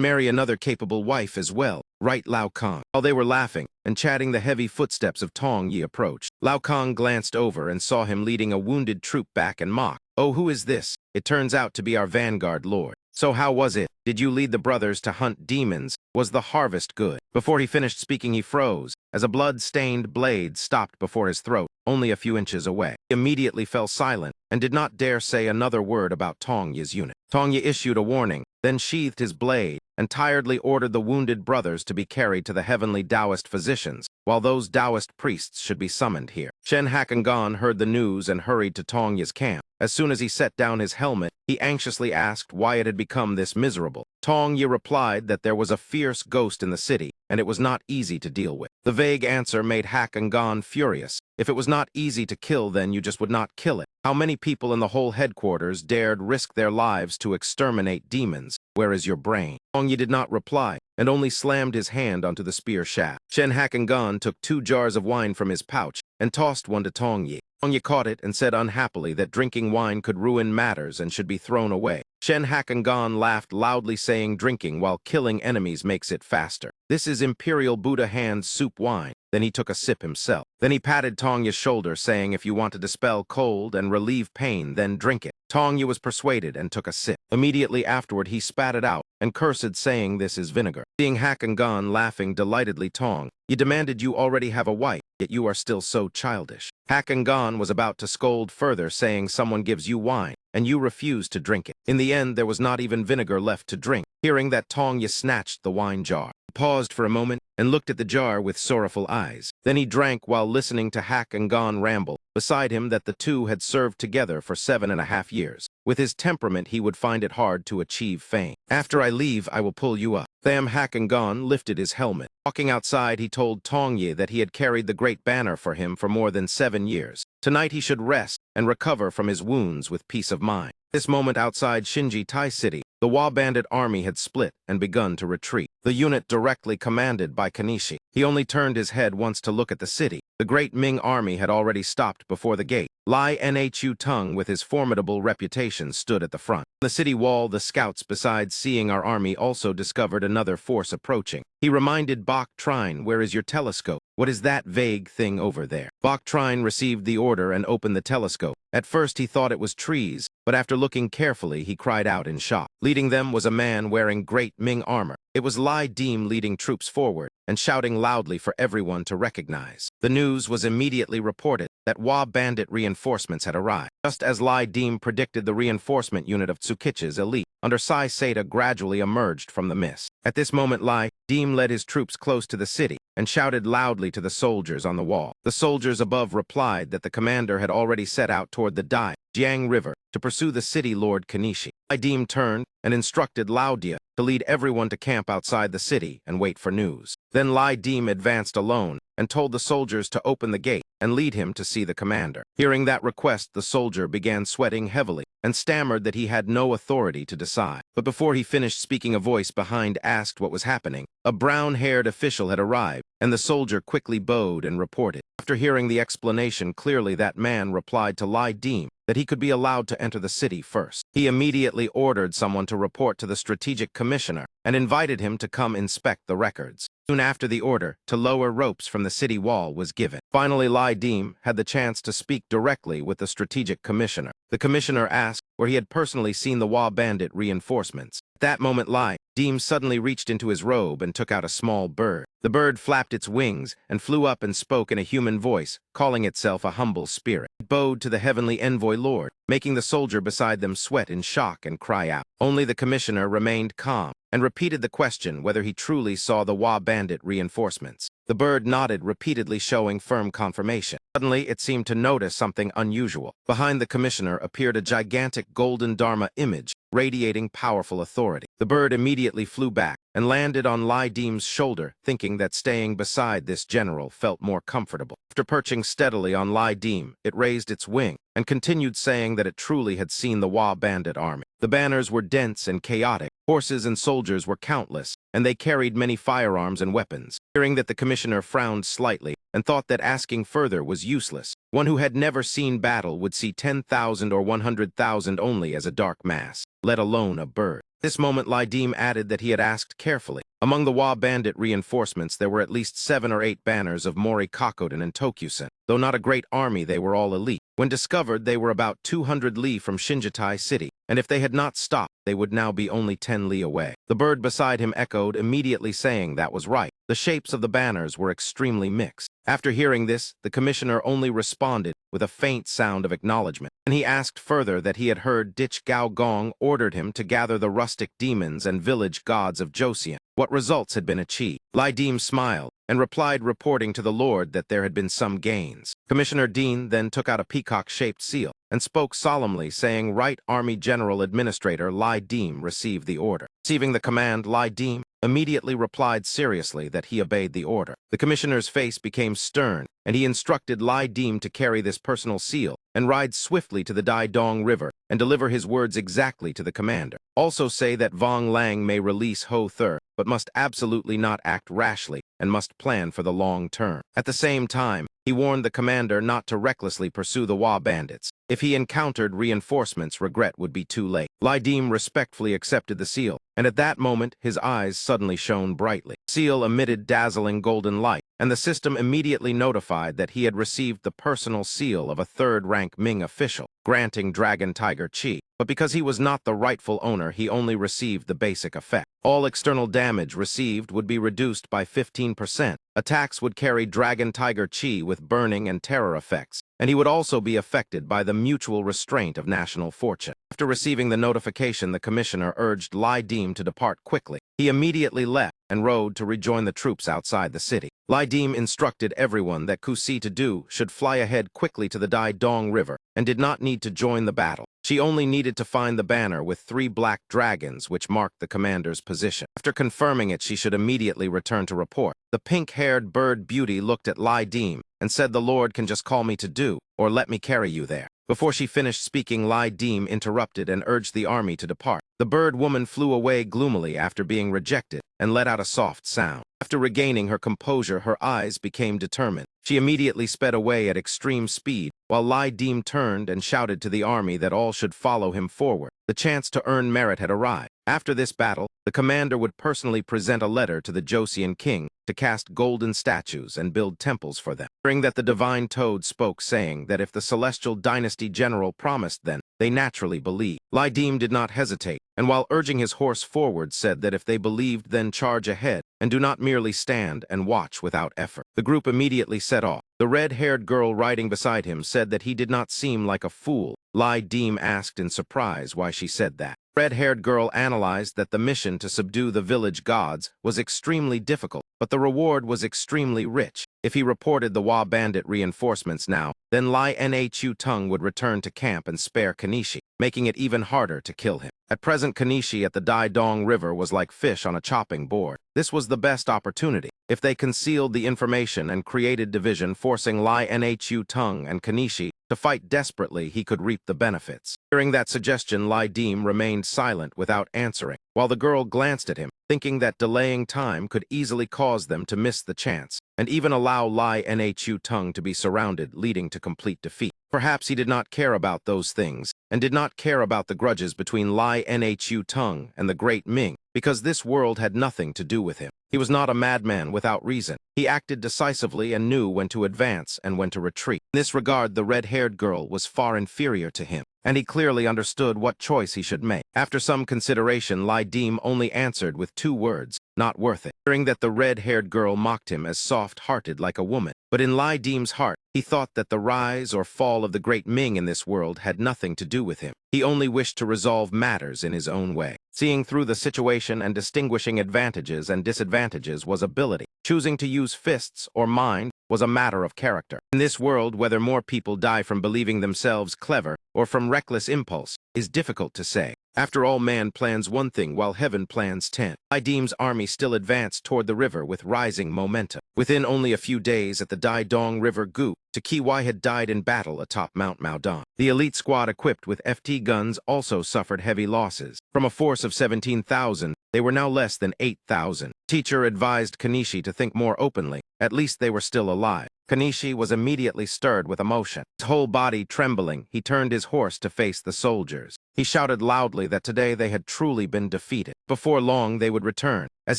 marry another capable wife as well, right Lao Kong. While they were laughing and chatting, the heavy footsteps of Tong Yi approached. Lao Kong glanced over and saw him leading a wounded troop back and mocked. "Oh, who is this? It turns out to be our vanguard lord. So how was it? Did you lead the brothers to hunt demons? Was the harvest good?" Before he finished speaking, he froze as a blood-stained blade stopped before his throat, only a few inches away. He immediately fell silent and did not dare say another word about Tong Yi's unit. Tong Yi issued a warning, then sheathed his blade and tiredly ordered the wounded brothers to be carried to the heavenly Taoist physicians, while those Taoist priests should be summoned here. Shen Hakangan heard the news and hurried to Tong Yi's camp. As soon as he set down his helmet, he anxiously asked why it had become this miserable. Tong Yi replied that there was a fierce ghost in the city, and it was not easy to deal with. The vague answer made Hakangan furious. If it was not easy to kill, then you just would not kill it. How many people in the whole headquarters dared risk their lives to exterminate demons? Where is your brain? Tong Yi did not reply, and only slammed his hand onto the spear shaft. Shen Hakangan took 2 jars of wine from his pouch and tossed one to Tong Yi. Tong Yi caught it and said unhappily that drinking wine could ruin matters and should be thrown away. Shen Hakangan laughed loudly, saying drinking while killing enemies makes it faster. This is Imperial Buddha hand soup wine. Then he took a sip himself. Then he patted Tong Yi's shoulder, saying if you want to dispel cold and relieve pain, then drink it. Tong Yi was persuaded and took a sip. Immediately afterward, he spat it out and cursed, saying this is vinegar. Seeing Hakangan laughing delightedly, Tong Yi demanded, you already have a wife, yet you are still so childish. Hakangan was about to scold further, saying someone gives you wine and you refuse to drink it. In the end, there was not even vinegar left to drink. Hearing that, Tong Yi snatched the wine jar, paused for a moment, and looked at the jar with sorrowful eyes. Then he drank while listening to Hakangan ramble beside him that the two had served together for 7.5 years. With his temperament, he would find it hard to achieve fame. After I leave, I will pull you up. Tham Hakangan lifted his helmet. Walking outside, he told Tong Yi that he had carried the great banner for him for more than 7 years. Tonight he should rest and recover from his wounds with peace of mind. This moment outside Shinji Tai City, the Wa bandit army had split and begun to retreat. The unit directly commanded by Kanishi. He only turned his head once to look at the city. The great Ming army had already stopped before the gate. Lai Nhu Tung, with his formidable reputation, stood at the front. On the city wall, the scouts, besides seeing our army, also discovered another force approaching. He reminded Bok Trine, where is your telescope? What is that vague thing over there? Bok Trine received the order and opened the telescope. At first he thought it was trees, but after looking carefully, he cried out in shock. Leading them was a man wearing great Ming armor. It was Lai Dim leading troops forward and shouting loudly for everyone to recognize. The news was immediately reported that Wa bandit reinforcements had arrived. Just as Lai Dim predicted, the reinforcement unit of Tsukichi's elite under Sai Seta gradually emerged from the mist. At this moment, Lai Dim led his troops close to the city and shouted loudly to the soldiers on the wall. The soldiers above replied that the commander had already set out toward the Dai Jiang River to pursue the city lord Kanishi. Lai Dim turned and instructed Lao Dia to lead everyone to camp outside the city and wait for news. Then Lai Dim advanced alone and told the soldiers to open the gate and lead him to see the commander. Hearing that request, the soldier began sweating heavily and stammered that he had no authority to decide. But before he finished speaking, a voice behind asked what was happening. A brown-haired official had arrived, and the soldier quickly bowed and reported. After hearing the explanation clearly, that man replied to Lai Dim that he could be allowed to enter the city first. He immediately ordered someone to report to the strategic commissioner and invited him to come inspect the records. Soon after, the order to lower ropes from the city wall was given. Finally, Lai Dim had the chance to speak directly with the strategic commissioner. The commissioner asked where he had personally seen the Wa bandit reinforcements. At that moment, Lai Dim suddenly reached into his robe and took out a small bird. The bird flapped its wings and flew up and spoke in a human voice, calling itself a humble spirit. It bowed to the heavenly envoy lord, making the soldier beside them sweat in shock and cry out. Only the commissioner remained calm and repeated the question whether he truly saw the Wa bandit reinforcements. The bird nodded repeatedly, showing firm confirmation. Suddenly, it seemed to notice something unusual. Behind the commissioner appeared a gigantic golden Dharma image, radiating powerful authority. The bird immediately flew back and landed on Lai Dim's shoulder, thinking that staying beside this general felt more comfortable. After perching steadily on Lai Dim, it raised its wing and continued, saying that it truly had seen the Wa bandit army. The banners were dense and chaotic. Horses and soldiers were countless, and they carried many firearms and weapons. Hearing that, the commissioner frowned slightly and thought that asking further was useless. One who had never seen battle would see 10,000 or 100,000 only as a dark mass, let alone a bird. At this moment, Lai Dim added that he had asked carefully. Among the Wa bandit reinforcements, there were at least 7 or 8 banners of Mori Kakoden and Tokusen. Though not a great army, they were all elite. When discovered, they were about 200 li from Shinjitai City, and if they had not stopped, they would now be only 10 li away. The bird beside him echoed, immediately saying that was right. The shapes of the banners were extremely mixed. After hearing this, the commissioner only responded with a faint sound of acknowledgement, and he asked further that he had heard Dich Gao Gong ordered him to gather the rustic demons and village gods of Joseon. What results had been achieved? Lai Dim smiled and replied, reporting to the Lord that there had been some gains. Commissioner Dean then took out a peacock-shaped seal and spoke solemnly, saying, Right Army General Administrator Lai Dim received the order. Receiving the command, Lai Dim immediately replied seriously that he obeyed the order. The commissioner's face became stern, and he instructed Lai Dim to carry this personal seal and ride swiftly to the Dai Dong River and deliver his words exactly to the commander. Also say that Vong Lang may release Ho Thur, but must absolutely not act rashly and must plan for the long term. At the same time, he warned the commander not to recklessly pursue the Wa bandits. If he encountered reinforcements, regret would be too late. Lai Dim respectfully accepted the seal, and at that moment his eyes suddenly shone brightly. The seal emitted dazzling golden light, and the system immediately notified that he had received the personal seal of a third-rank Ming official, granting Dragon Tiger Chi. But because he was not the rightful owner, he only received the basic effect. All external damage received would be reduced by 15%. Attacks would carry Dragon Tiger Chi with burning and terror effects, and he would also be affected by the mutual restraint of national fortune. After receiving the notification, the commissioner urged Lai Dim to depart quickly. He immediately left and rode to rejoin the troops outside the city. Lai Dim instructed everyone that Kusi to do should fly ahead quickly to the Dai Dong River and did not need to join the battle. She only needed to find the banner with 3 black dragons which marked the commander's position. After confirming it, she should immediately return to report. The pink-haired bird beauty looked at Lai Dim and said, The Lord can just call me to do, or let me carry you there. Before she finished speaking, Lai Dim interrupted and urged the army to depart. The bird woman flew away gloomily after being rejected and let out a soft sound. After regaining her composure, her eyes became determined. She immediately sped away at extreme speed, while Lai Dim turned and shouted to the army that all should follow him forward. The chance to earn merit had arrived. After this battle, the commander would personally present a letter to the Joseon king to cast golden statues and build temples for them. Hearing that, the divine toad spoke, saying that if the celestial dynasty general promised, then they naturally believed. Lai Dim did not hesitate, and while urging his horse forward said that if they believed, then charge ahead, and do not merely stand and watch without effort. The group immediately set off. The red-haired girl riding beside him said that he did not seem like a fool. Lai Dim asked in surprise why she said that. Red-haired girl analyzed that the mission to subdue the village gods was extremely difficult, but the reward was extremely rich. If he reported the Wa bandit reinforcements now, then Lai Nhu Tung would return to camp and spare Kanishi, making it even harder to kill him. At present, Kanishi at the Dai Dong River was like fish on a chopping board. This was the best opportunity. If they concealed the information and created division, forcing Lai Nhu Tung and Kanishi to fight desperately, he could reap the benefits. Hearing that suggestion, Lai Dim remained silent without answering, while the girl glanced at him, thinking that delaying time could easily cause them to miss the chance, and even allow Lai Nhu Tung to be surrounded, leading to complete defeat. Perhaps he did not care about those things, and did not care about the grudges between Lai Nhu Tung and the Great Ming, because this world had nothing to do with him. He was not a madman without reason. He acted decisively and knew when to advance and when to retreat. In this regard, the red-haired girl was far inferior to him, and he clearly understood what choice he should make. After some consideration, Lai Dim only answered with 2 words, "Not worth it." Hearing that the red-haired girl mocked him as soft-hearted like a woman, but in Lai Dim's heart, he thought that the rise or fall of the Great Ming in this world had nothing to do with him. He only wished to resolve matters in his own way. Seeing through the situation and distinguishing advantages and disadvantages was ability. Choosing to use fists or mind was a matter of character. In this world, whether more people die from believing themselves clever or from reckless impulse is difficult to say. After all, man plans one thing while heaven plans 10. Lai Dim's army still advanced toward the river with rising momentum. Within only a few days at the Dai Dong River Gu, Takiwai had died in battle atop Mount Maodong. The elite squad equipped with FT guns also suffered heavy losses. From a force of 17,000, they were now less than 8,000. Teacher advised Kanishi to think more openly. At least they were still alive. Kanishi was immediately stirred with emotion. His whole body trembling, he turned his horse to face the soldiers. He shouted loudly that today they had truly been defeated. Before long, they would return. As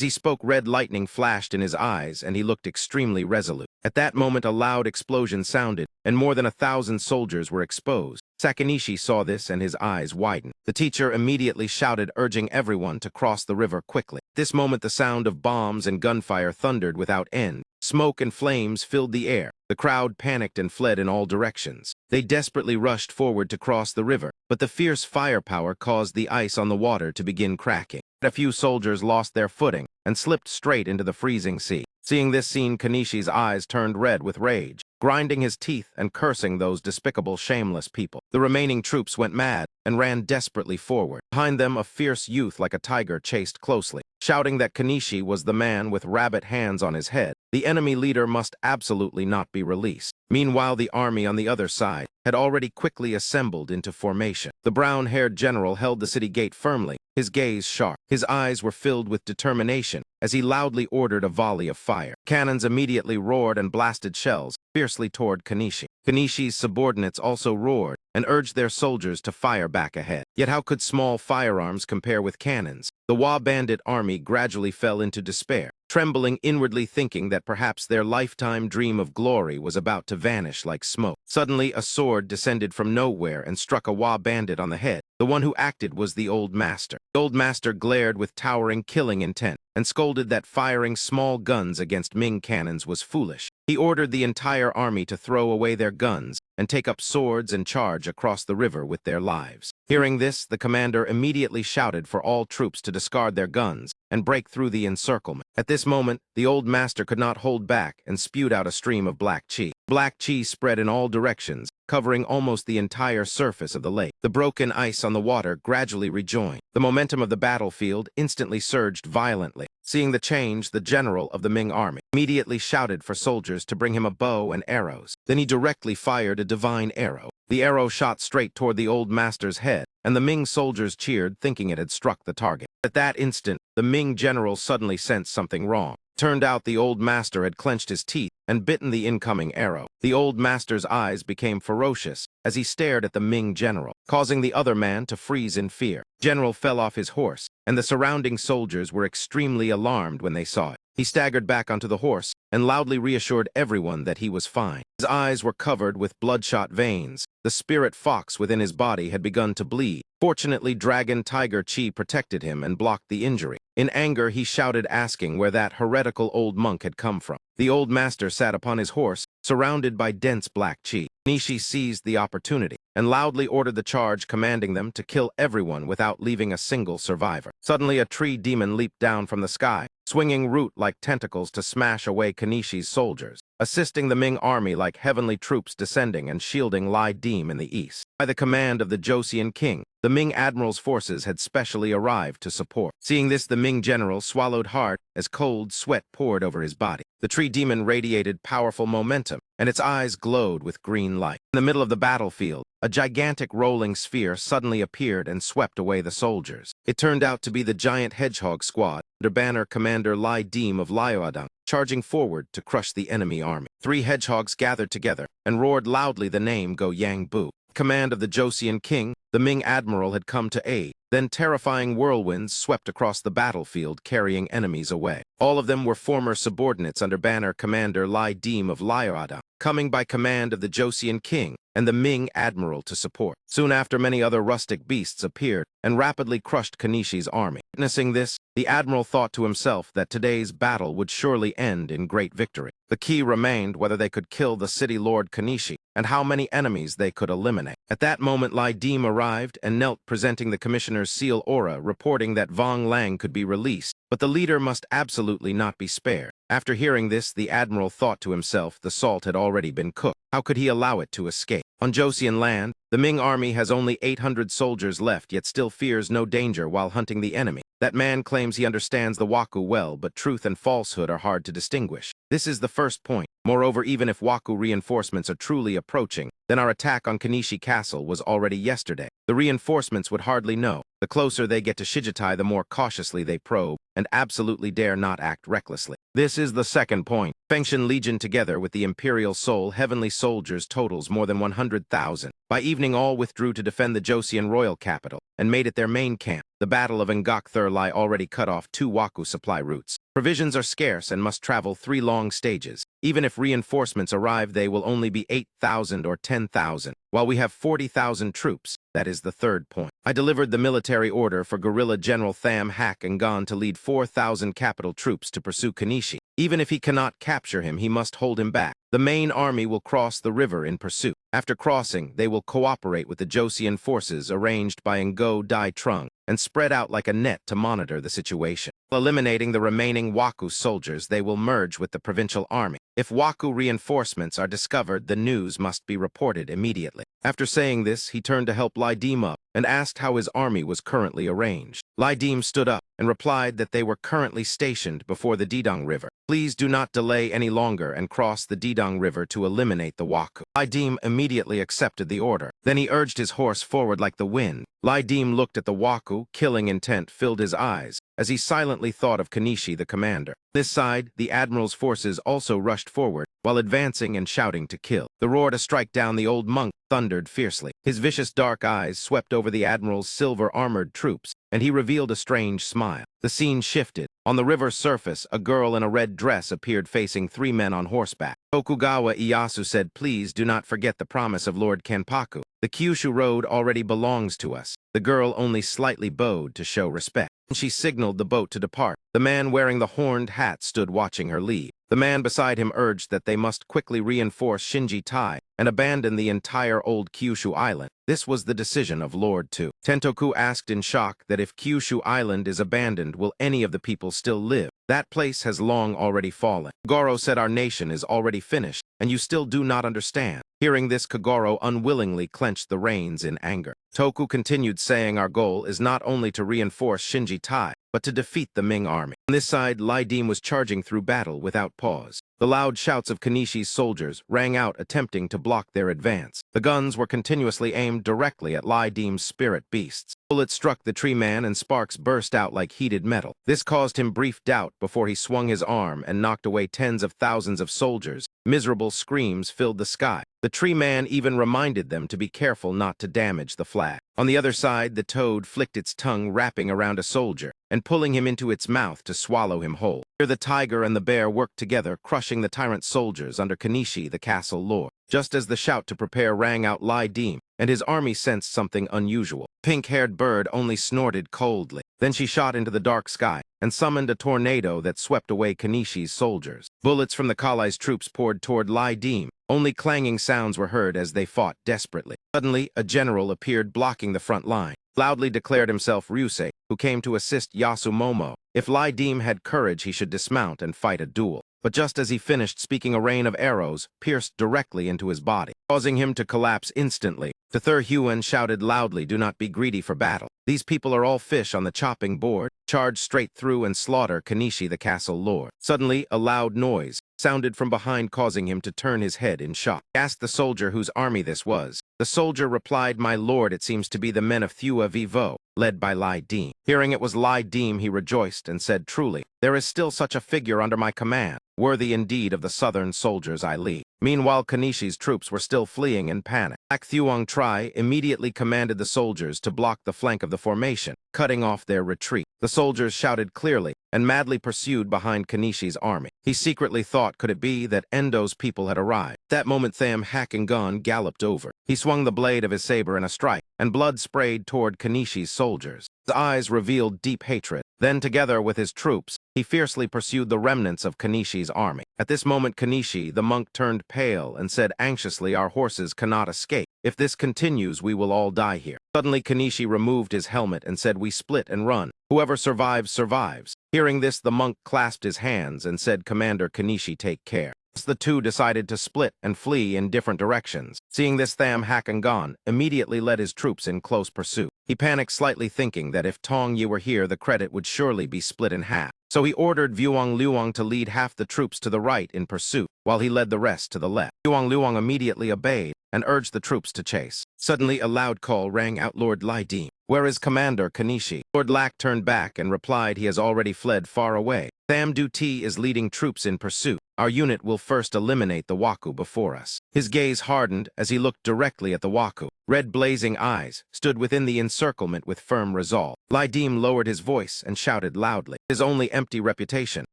he spoke, red lightning flashed in his eyes, and he looked extremely resolute. At that moment, a loud explosion sounded, and more than 1,000 soldiers were exposed. Sakanishi saw this, and his eyes widened. The teacher immediately shouted, urging everyone to cross the river quickly. At this moment, the sound of bombs and gunfire thundered without end. Smoke and flames filled the air. The crowd panicked and fled in all directions. They desperately rushed forward to cross the river, but the fierce firepower caused the ice on the water to begin cracking. A few soldiers lost their footing and slipped straight into the freezing sea. Seeing this scene, Kanishi's eyes turned red with rage, grinding his teeth and cursing those despicable, shameless people. The remaining troops went mad and ran desperately forward. Behind them, a fierce youth like a tiger chased closely, shouting that Kanishi was the man with rabbit hands on his head. The enemy leader must absolutely not be released. Meanwhile, the army on the other side had already quickly assembled into formation. The brown-haired general held the city gate firmly, his gaze sharp. His eyes were filled with determination as he loudly ordered a volley of fire. Cannons immediately roared and blasted shells fiercely toward Kanishi. Kanishi's subordinates also roared and urged their soldiers to fire back ahead. Yet how could small firearms compare with cannons? The Wa bandit army gradually fell into despair, trembling inwardly, thinking that perhaps their lifetime dream of glory was about to vanish like smoke. Suddenly, a sword descended from nowhere and struck a Wa bandit on the head. The one who acted was the old master. The old master glared with towering, killing intent and scolded that firing small guns against Ming cannons was foolish. He ordered the entire army to throw away their guns and take up swords and charge across the river with their lives. Hearing this, the commander immediately shouted for all troops to discard their guns and break through the encirclement. At this moment, the old master could not hold back and spewed out a stream of black chi. Black chi spread in all directions, covering almost the entire surface of the lake. The broken ice on the water gradually rejoined. The momentum of the battlefield instantly surged violently. Seeing the change, the general of the Ming army immediately shouted for soldiers to bring him a bow and arrows. Then he directly fired a divine arrow. The arrow shot straight toward the old master's head, and the Ming soldiers cheered, thinking it had struck the target. At that instant, the Ming general suddenly sensed something wrong. Turned out the old master had clenched his teeth and bitten the incoming arrow. The old master's eyes became ferocious as he stared at the Ming general. causing the other man to freeze in fear. General fell off his horse, and the surrounding soldiers were extremely alarmed when they saw it. He staggered back onto the horse and loudly reassured everyone that he was fine. His eyes were covered with bloodshot veins. The spirit fox within his body had begun to bleed. Fortunately, Dragon Tiger Chi protected him and blocked the injury. In anger, he shouted, asking where that heretical old monk had come from. The old master sat upon his horse, surrounded by dense black chi. Nishi seized the opportunity and loudly ordered the charge, commanding them to kill everyone without leaving a single survivor. Suddenly, a tree demon leaped down from the sky, swinging root-like tentacles to smash away Kanishi's soldiers, assisting the Ming army like heavenly troops descending and shielding Lai Dim in the east. By the command of the Joseon king, the Ming admiral's forces had specially arrived to support. Seeing this, the Ming general swallowed hard as cold sweat poured over his body. The tree demon radiated powerful momentum, and its eyes glowed with green light. In the middle of the battlefield, a gigantic rolling sphere suddenly appeared and swept away the soldiers. It turned out to be the giant hedgehog squad, under banner Commander Lai Dim of Lyoadang, charging forward to crush the enemy army. 3 hedgehogs gathered together and roared loudly the name Go Yang Bu. Command of the Joseon king, the Ming admiral had come to aid. Then terrifying whirlwinds swept across the battlefield, carrying enemies away. All of them were former subordinates under banner Commander Lai Dim of Lyoadang, coming by command of the Joseon king and the Ming admiral to support. Soon after, many other rustic beasts appeared and rapidly crushed Kanishi's army. Witnessing this, the admiral thought to himself that today's battle would surely end in great victory. The key remained whether they could kill the city lord Kanishi and how many enemies they could eliminate. At that moment, Lai Dim arrived and knelt, presenting the commissioner's seal aura, reporting that Vong Lang could be released, but the leader must absolutely not be spared. After hearing this, the admiral thought to himself the salt had already been cooked. How could he allow it to escape? On Joseon land, the Ming army has only 800 soldiers left, yet still fears no danger while hunting the enemy. That man claims he understands the Waku well, but truth and falsehood are hard to distinguish. This is the first point. Moreover, even if Waku reinforcements are truly approaching, then our attack on Kanishi Castle was already yesterday. The reinforcements would hardly know. The closer they get to Shijitai, the more cautiously they probe, and absolutely dare not act recklessly. This is the second point. Fengshan Legion, together with the Imperial Soul Heavenly Soldiers, totals more than 100,000. By evening, all withdrew to defend the Joseon royal capital and made it their main camp. The Battle of Ngok-Thurlai already cut off 2 Waku supply routes. Provisions are scarce and must travel 3 long stages. Even if reinforcements arrive, they will only be 8,000 or 10,000, while we have 40,000 troops. That is the third point. I delivered the military order for Guerrilla General Tham Hak Ngan to lead 4,000 capital troops to pursue Kanishi. Even if he cannot capture him, he must hold him back. The main army will cross the river in pursuit. After crossing, they will cooperate with the Joseon forces arranged by Ngo Dai Trung and spread out like a net to monitor the situation. Eliminating the remaining Waku soldiers, they will merge with the provincial army. If Waku reinforcements are discovered, the news must be reported immediately. After saying this, he turned to help Lai Dim up and asked how his army was currently arranged. Lai Dim stood up and replied that they were currently stationed before the Didong River. Please do not delay any longer and cross the Didong River to eliminate the Waku. Lai Dim immediately accepted the order. Then he urged his horse forward like the wind. Lai Dim looked at the Waku, killing intent filled his eyes, as he silently thought of Kanishi, the commander. This side, the admiral's forces also rushed forward, while advancing and shouting to kill. The roar to strike down the old monk thundered fiercely. His vicious dark eyes swept over the admiral's silver-armored troops, and he revealed a strange smile. The scene shifted. On the river's surface, a girl in a red dress appeared facing 3 men on horseback. Tokugawa Ieyasu said, "Please do not forget the promise of Lord Kanpaku. The Kyushu road already belongs to us." The girl only slightly bowed to show respect. She signaled the boat to depart. The man wearing the horned hat stood watching her leave. The man beside him urged that they must quickly reinforce Shinji Tai and abandon the entire old Kyushu island. This was the decision of Lord Tu. Tentoku asked in shock that if Kyushu Island is abandoned, will any of the people still live? That place has long already fallen. Kagoro said, "Our nation is already finished, and you still do not understand." Hearing this, Kagoro unwillingly clenched the reins in anger. Toku continued, saying, "Our goal is not only to reinforce Shinji Tai, but to defeat the Ming army." On this side, Lai Dim was charging through battle without pause. The loud shouts of Kanishi's soldiers rang out, attempting to block their advance. The guns were continuously aimed directly at Lai Dim's spirit beasts. Bullets struck the tree man and sparks burst out like heated metal. This caused him brief doubt before he swung his arm and knocked away tens of thousands of soldiers, Miserable screams filled the sky. The tree man even reminded them to be careful not to damage the flag. On the other side, the toad flicked its tongue wrapping around a soldier and pulling him into its mouth to swallow him whole. Here the tiger and the bear worked together, crushing the tyrant soldiers under Kanishi, the castle lord. Just as the shout to prepare rang out, Lai Dim and his army sensed something unusual. Pink-haired bird only snorted coldly. Then she shot into the dark sky and summoned a tornado that swept away Kanishi's soldiers. Bullets from the Kalai's troops poured toward Lai Dim. Only clanging sounds were heard as they fought desperately. Suddenly, a general appeared blocking the front line. Loudly declared himself Ryusei, who came to assist Yasumomo. If Lai Dim had courage, he should dismount and fight a duel. But just as he finished speaking, a rain of arrows pierced directly into his body, causing him to collapse instantly. Thur Huen shouted loudly, "Do not be greedy for battle. These people are all fish on the chopping board." Charge straight through and slaughter Kanishi, the castle lord. Suddenly, a loud noise sounded from behind, causing him to turn his head in shock. He asked the soldier whose army this was. The soldier replied, "My lord, it seems to be the men of Thua Vivo, led by Lai Dim." Hearing it was Lai Dim, he rejoiced and said, "Truly, there is still such a figure under my command, worthy indeed of the southern soldiers I lead." Meanwhile, Kanishi's troops were still fleeing in panic. Black Thuong Tri immediately commanded the soldiers to block the flank of the formation, cutting off their retreat. The soldiers shouted clearly and madly pursued behind Kanishi's army. He secretly thought, could it be that Endo's people had arrived? That moment, Tham Hakangon galloped over. He swung the blade of his saber in a strike, and blood sprayed toward Kanishi's soldiers. His eyes revealed deep hatred. Then, together with his troops, he fiercely pursued the remnants of Kanishi's army. At this moment, Kanishi, the monk, turned pale and said anxiously, "Our horses cannot escape. If this continues, we will all die here." Suddenly, Kanishi removed his helmet and said, "We split and run. Whoever survives, survives." Hearing this, the monk clasped his hands and said, "Commander Kanishi, take care." The two decided to split and flee in different directions. Seeing this, Tham Hakangon immediately led his troops in close pursuit. He panicked slightly, thinking that if Tong Yi were here, the credit would surely be split in half. So he ordered Vuong Luong to lead half the troops to the right in pursuit, while he led the rest to the left. Vuong Luong immediately obeyed and urged the troops to chase. Suddenly, a loud call rang out, "Lord Lai Dim, where is Commander Kanishi?" Lord Lack turned back and replied, "He has already fled far away. Tham Du Ti is leading troops in pursuit. Our unit will first eliminate the Waku before us." His gaze hardened as he looked directly at the Waku. Red blazing eyes stood within the encirclement with firm resolve. Lai Dim lowered his voice and shouted loudly, "His only empty reputation.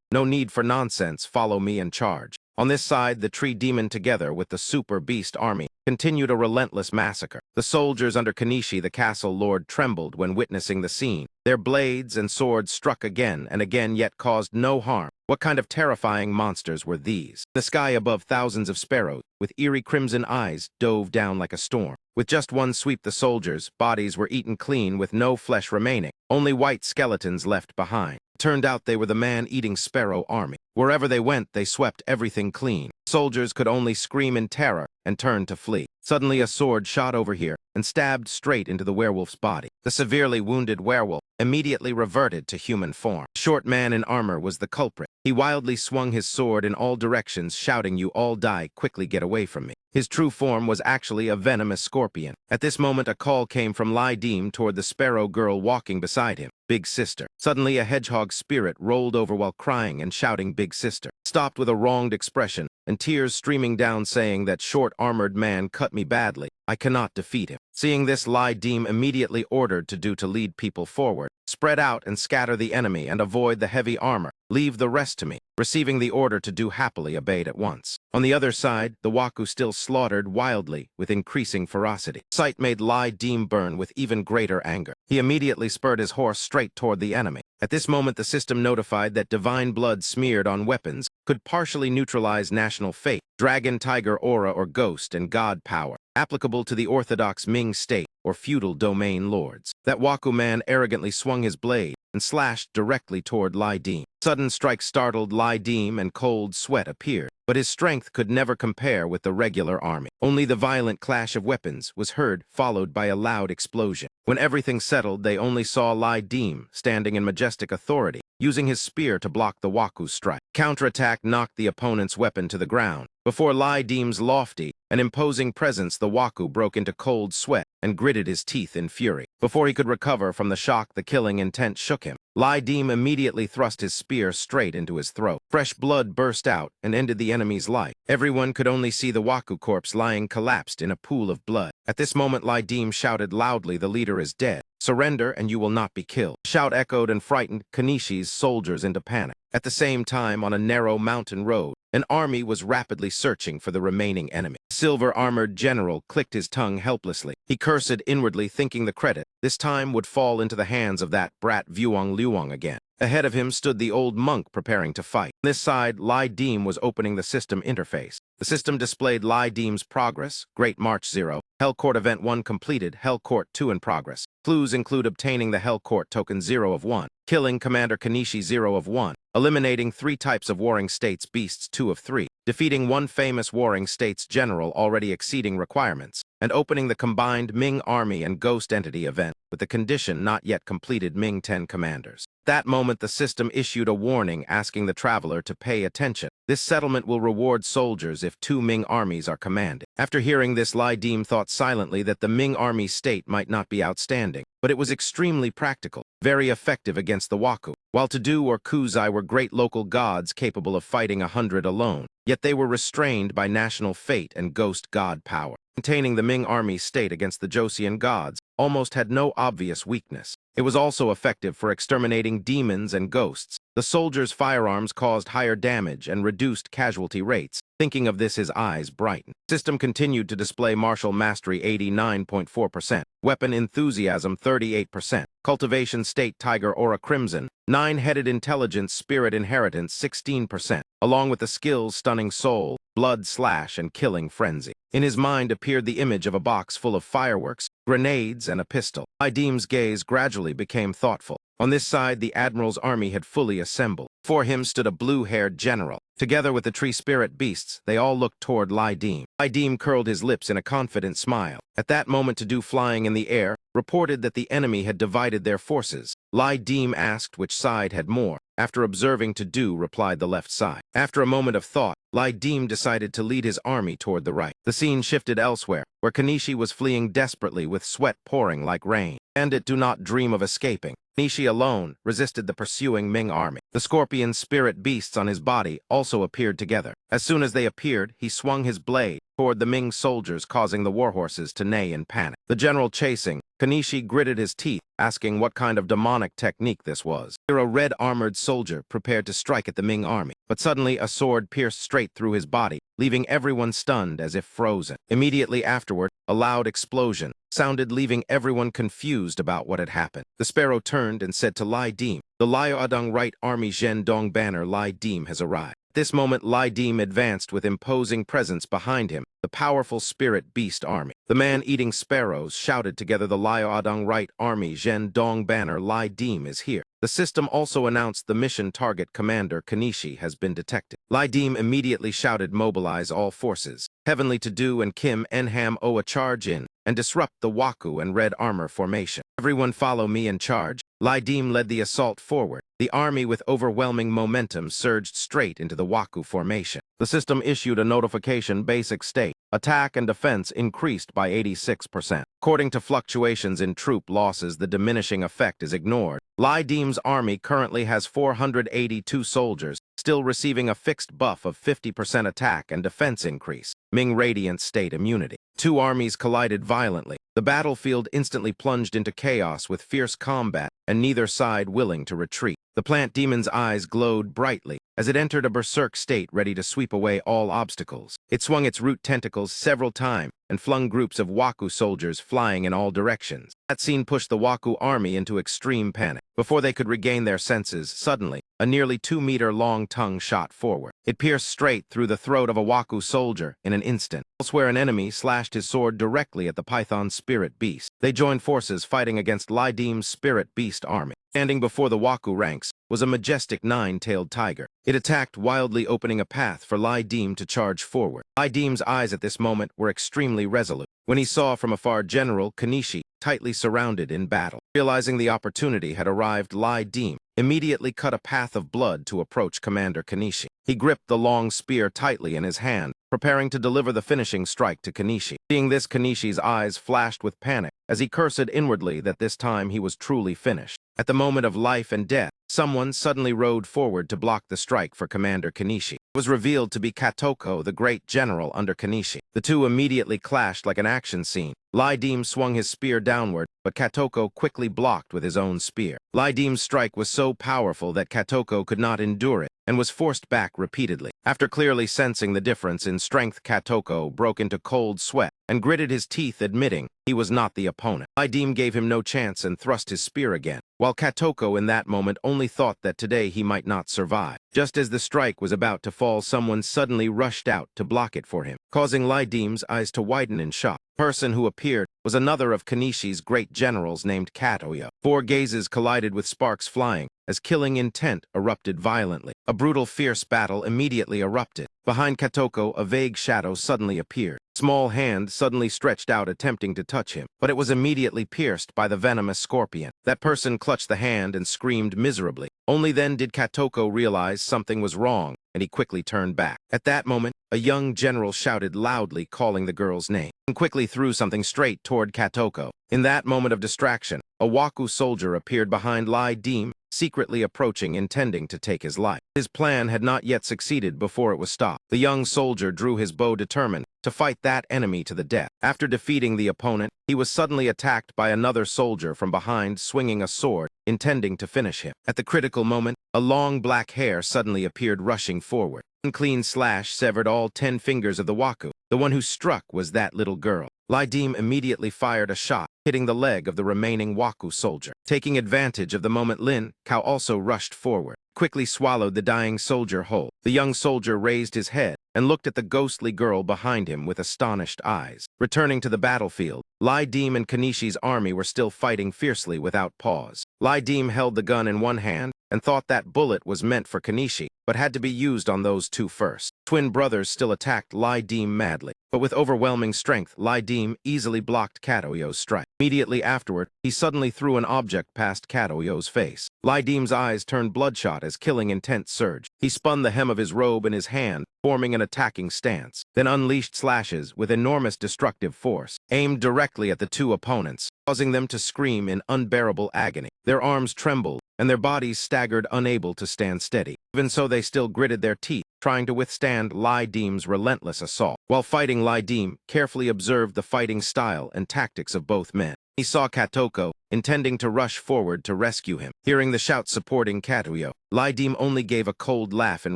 No need for nonsense. Follow me and charge." On this side, the tree demon, together with the super beast army, continued a relentless massacre. The soldiers under Kanishi, the castle lord, trembled when witnessing the scene. Their blades and swords struck again and again, yet caused no harm. What kind of terrifying monsters were these? The sky above, thousands of sparrows, with eerie crimson eyes, dove down like a storm. With just one sweep, the soldiers' bodies were eaten clean with no flesh remaining, only white skeletons left behind. It turned out they were the man-eating sparrow army. Wherever they went, they swept everything clean. Soldiers could only scream in terror and turn to flee. Suddenly, a sword shot over here and stabbed straight into the werewolf's body. The severely wounded werewolf immediately reverted to human form. The short man in armor was the culprit. He wildly swung his sword in all directions, shouting, "You all die, quickly get away from me." His true form was actually a venomous scorpion. At this moment, a call came from Lai Dim toward the sparrow girl walking beside him. "Big sister." Suddenly, a hedgehog spirit rolled over while crying and shouting, "Big sister." Stopped with a wronged expression and tears streaming down, saying, "That short-armored man cut me badly. I cannot defeat him." Seeing this, Lai Dim immediately ordered to lead people forward. "Spread out and scatter the enemy and avoid the heavy armor. Leave the rest to me." Receiving the order to do, happily obeyed at once. On the other side, the Waku still slaughtered wildly with increasing ferocity. Sight made Lai Dim burn with even greater anger. He immediately spurred his horse straight toward the enemy. At this moment, the system notified that divine blood smeared on weapons could partially neutralize national fate, dragon, tiger, aura, or ghost, and god power, applicable to the orthodox Ming state or feudal domain lords. That Waku man arrogantly swung his blade and slashed directly toward Lai Dim. Sudden strike startled Lai Dim and cold sweat appeared, but his strength could never compare with the regular army. Only the violent clash of weapons was heard, followed by a loud explosion. When everything settled, they only saw Lai Dim standing in majestic authority, using his spear to block the Waku's strike. Counterattack knocked the opponent's weapon to the ground, before Lai Dim's lofty An imposing presence, the Waku broke into cold sweat and gritted his teeth in fury. Before he could recover from the shock the killing intent shook him, Lai Dim immediately thrust his spear straight into his throat. Fresh blood burst out and ended the enemy's life. Everyone could only see the Waku corpse lying collapsed in a pool of blood. At this moment, Lai Dim shouted loudly, "The leader is dead. Surrender and you will not be killed." The shout echoed and frightened Kanishi's soldiers into panic. At the same time, on a narrow mountain road, an army was rapidly searching for the remaining enemy. The silver-armored general clicked his tongue helplessly. He cursed inwardly, thinking the credit this time would fall into the hands of that brat Vuong Luong again. Ahead of him stood the old monk preparing to fight. On this side, Lai Dim was opening the system interface. The system displayed Lai Dim's progress, Great March 0, Hell Court Event 1 completed, Hell Court 2 in progress. Clues include obtaining the Hell Court token 0 of 1, killing Commander Kanishi 0 of 1, eliminating 3 types of Warring States beasts 2 of 3, defeating 1 famous Warring States general already exceeding requirements, and opening the combined Ming Army and Ghost Entity event with the condition not yet completed Ming 10 commanders. At that moment, the system issued a warning asking the traveler to pay attention. This settlement will reward soldiers if 2 Ming armies are commanded. After hearing this, Lai Dim thought silently that the Ming army state might not be outstanding, but it was extremely practical, very effective against the Waku. While Tudu or Kuzai were great local gods capable of fighting 100 alone, yet they were restrained by national fate and ghost god power. Maintaining the Ming army state against the Joseon gods almost had no obvious weakness. It was also effective for exterminating demons and ghosts. The soldiers' firearms caused higher damage and reduced casualty rates. Thinking of this, his eyes brightened. The system continued to display martial mastery 89.4%, weapon enthusiasm 38%, cultivation state tiger aura crimson, 9-headed intelligence spirit inheritance 16%, along with the skills stunning soul, blood slash, and killing frenzy. In his mind appeared the image of a box full of fireworks, grenades, and a pistol. Lai Dim's gaze gradually became thoughtful. On this side, the Admiral's army had fully assembled. Before him stood a blue-haired general. Together with the tree spirit beasts, they all looked toward Lai Dim. Lai Dim curled his lips in a confident smile. At that moment, Tudu, flying in the air, reported that the enemy had divided their forces. Lai Dim asked which side had more. After observing Tudu, replied the left side. After a moment of thought, Lai Dim decided to lead his army toward the right. The scene shifted elsewhere, where Kanishi was fleeing desperately with sweat pouring like rain. Bandit do not dream of escaping. Kanishi alone resisted the pursuing Ming army. The scorpion spirit beasts on his body also appeared together. As soon as they appeared, he swung his blade toward the Ming soldiers, causing the warhorses to neigh in panic. The general chasing, Kanishi gritted his teeth, asking what kind of demonic technique this was. Here, a red-armored soldier prepared to strike at the Ming army, but suddenly a sword pierced straight through his body, leaving everyone stunned as if frozen. Immediately afterward, a loud explosion sounded, leaving everyone confused about what had happened. The sparrow turned and said to Lai Dim, "The Liaodong Right Army Zhen Dong banner Lai Dim has arrived." At this moment, Lai Dim advanced with imposing presence behind him, the powerful spirit beast army. The man-eating sparrows shouted together, "The Liaodong Right Army Zhen Dong banner Lai Dim is here." The system also announced the mission target commander Kanishi has been detected. Lai Dim immediately shouted, "Mobilize all forces. Heavenly Tudu and Kim Enham Oa charge in and disrupt the Waku and Red Armor formation. Everyone follow me and charge." Lai Dim led the assault forward. The army with overwhelming momentum surged straight into the Waku formation. The system issued a notification basic state. Attack and defense increased by 86%. According to fluctuations in troop losses, the diminishing effect is ignored. Lai Dim's army currently has 482 soldiers, still receiving a fixed buff of 50% attack and defense increase. Ming Radiant State immunity. 2 armies collided violently. The battlefield instantly plunged into chaos with fierce combat, and neither side willing to retreat. The plant demon's eyes glowed brightly as it entered a berserk state ready to sweep away all obstacles. It swung its root tentacles several times and flung groups of Waku soldiers flying in all directions. That scene pushed the Waku army into extreme panic. Before they could regain their senses, suddenly, a nearly 2-meter-long tongue shot forward. It pierced straight through the throat of a Waku soldier in an instant. Elsewhere, an enemy slashed his sword directly at the Python spirit beast. They joined forces fighting against Lai Dim's spirit beast army. Standing before the Waku ranks was a majestic 9-tailed tiger. It attacked wildly, opening a path for Lai Dim to charge forward. Lai Dim's eyes at this moment were extremely resolute. When he saw from afar General Kanishi tightly surrounded in battle, realizing the opportunity had arrived, Lai Dim immediately cut a path of blood to approach Commander Kanishi. He gripped the long spear tightly in his hand, preparing to deliver the finishing strike to Kanishi. Seeing this, Kanishi's eyes flashed with panic, as he cursed inwardly that this time he was truly finished. At the moment of life and death, someone suddenly rode forward to block the strike for Commander Kanishi. It was revealed to be Katoko, the great general under Kanishi. The two immediately clashed like an action scene. Lai Dim swung his spear downward, but Katoko quickly blocked with his own spear. Lai Dim's strike was so powerful that Katoko could not endure it, and was forced back repeatedly. After clearly sensing the difference in strength, Katoko broke into cold sweat and gritted his teeth, admitting he was not the opponent. Lai Dim gave him no chance and thrust his spear again, while Katoko in that moment only thought that today he might not survive. Just as the strike was about to fall, someone suddenly rushed out to block it for him, causing Lai Dim's eyes to widen in shock. The person who appeared was another of Kanishi's great generals named Katoya. Four gazes collided with sparks flying, as killing intent erupted violently. A brutal, fierce battle immediately erupted. Behind Katoko, a vague shadow suddenly appeared. A small hand suddenly stretched out, attempting to touch him, but it was immediately pierced by the venomous scorpion. That person clutched the hand and screamed miserably. Only then did Katoko realize something was wrong, and he quickly turned back. At that moment, a young general shouted loudly, calling the girl's name, and quickly threw something straight toward Katoko. In that moment of distraction, a Waku soldier appeared behind Lai Dim, secretly approaching, intending to take his life. His plan had not yet succeeded before it was stopped. The young soldier drew his bow, determined to fight that enemy to the death. After defeating the opponent, he was suddenly attacked by another soldier from behind, swinging a sword, intending to finish him. At the critical moment, a long black hair suddenly appeared, rushing forward. One clean slash severed all 10 fingers of the Waku. The one who struck was that little girl. Lai Dim immediately fired a shot, hitting the leg of the remaining Waku soldier. Taking advantage of the moment, Lin Kao also rushed forward, quickly swallowed the dying soldier whole. The young soldier raised his head and looked at the ghostly girl behind him with astonished eyes. Returning to the battlefield, Lai Dim and Kanishi's army were still fighting fiercely without pause. Lai Dim held the gun in one hand and thought that bullet was meant for Kanishi, but had to be used on those two first. Twin brothers still attacked Lai Dim madly, but with overwhelming strength, Lai Dim easily blocked Katoyo's strike. Immediately afterward, he suddenly threw an object past Katoyo's face. Lai Dim's eyes turned bloodshot as killing intent surged. He spun the hem of his robe in his hand, forming an attacking stance, then unleashed slashes with enormous destructive force, aimed directly at the two opponents, causing them to scream in unbearable agony. Their arms trembled, and their bodies staggered, unable to stand steady. Even so, they still gritted their teeth, trying to withstand Lai Dim's relentless assault. While fighting, Lai Dim carefully observed the fighting style and tactics of both men. He saw Katoko, intending to rush forward to rescue him. Hearing the shouts supporting Katoyo, Lai Dim only gave a cold laugh in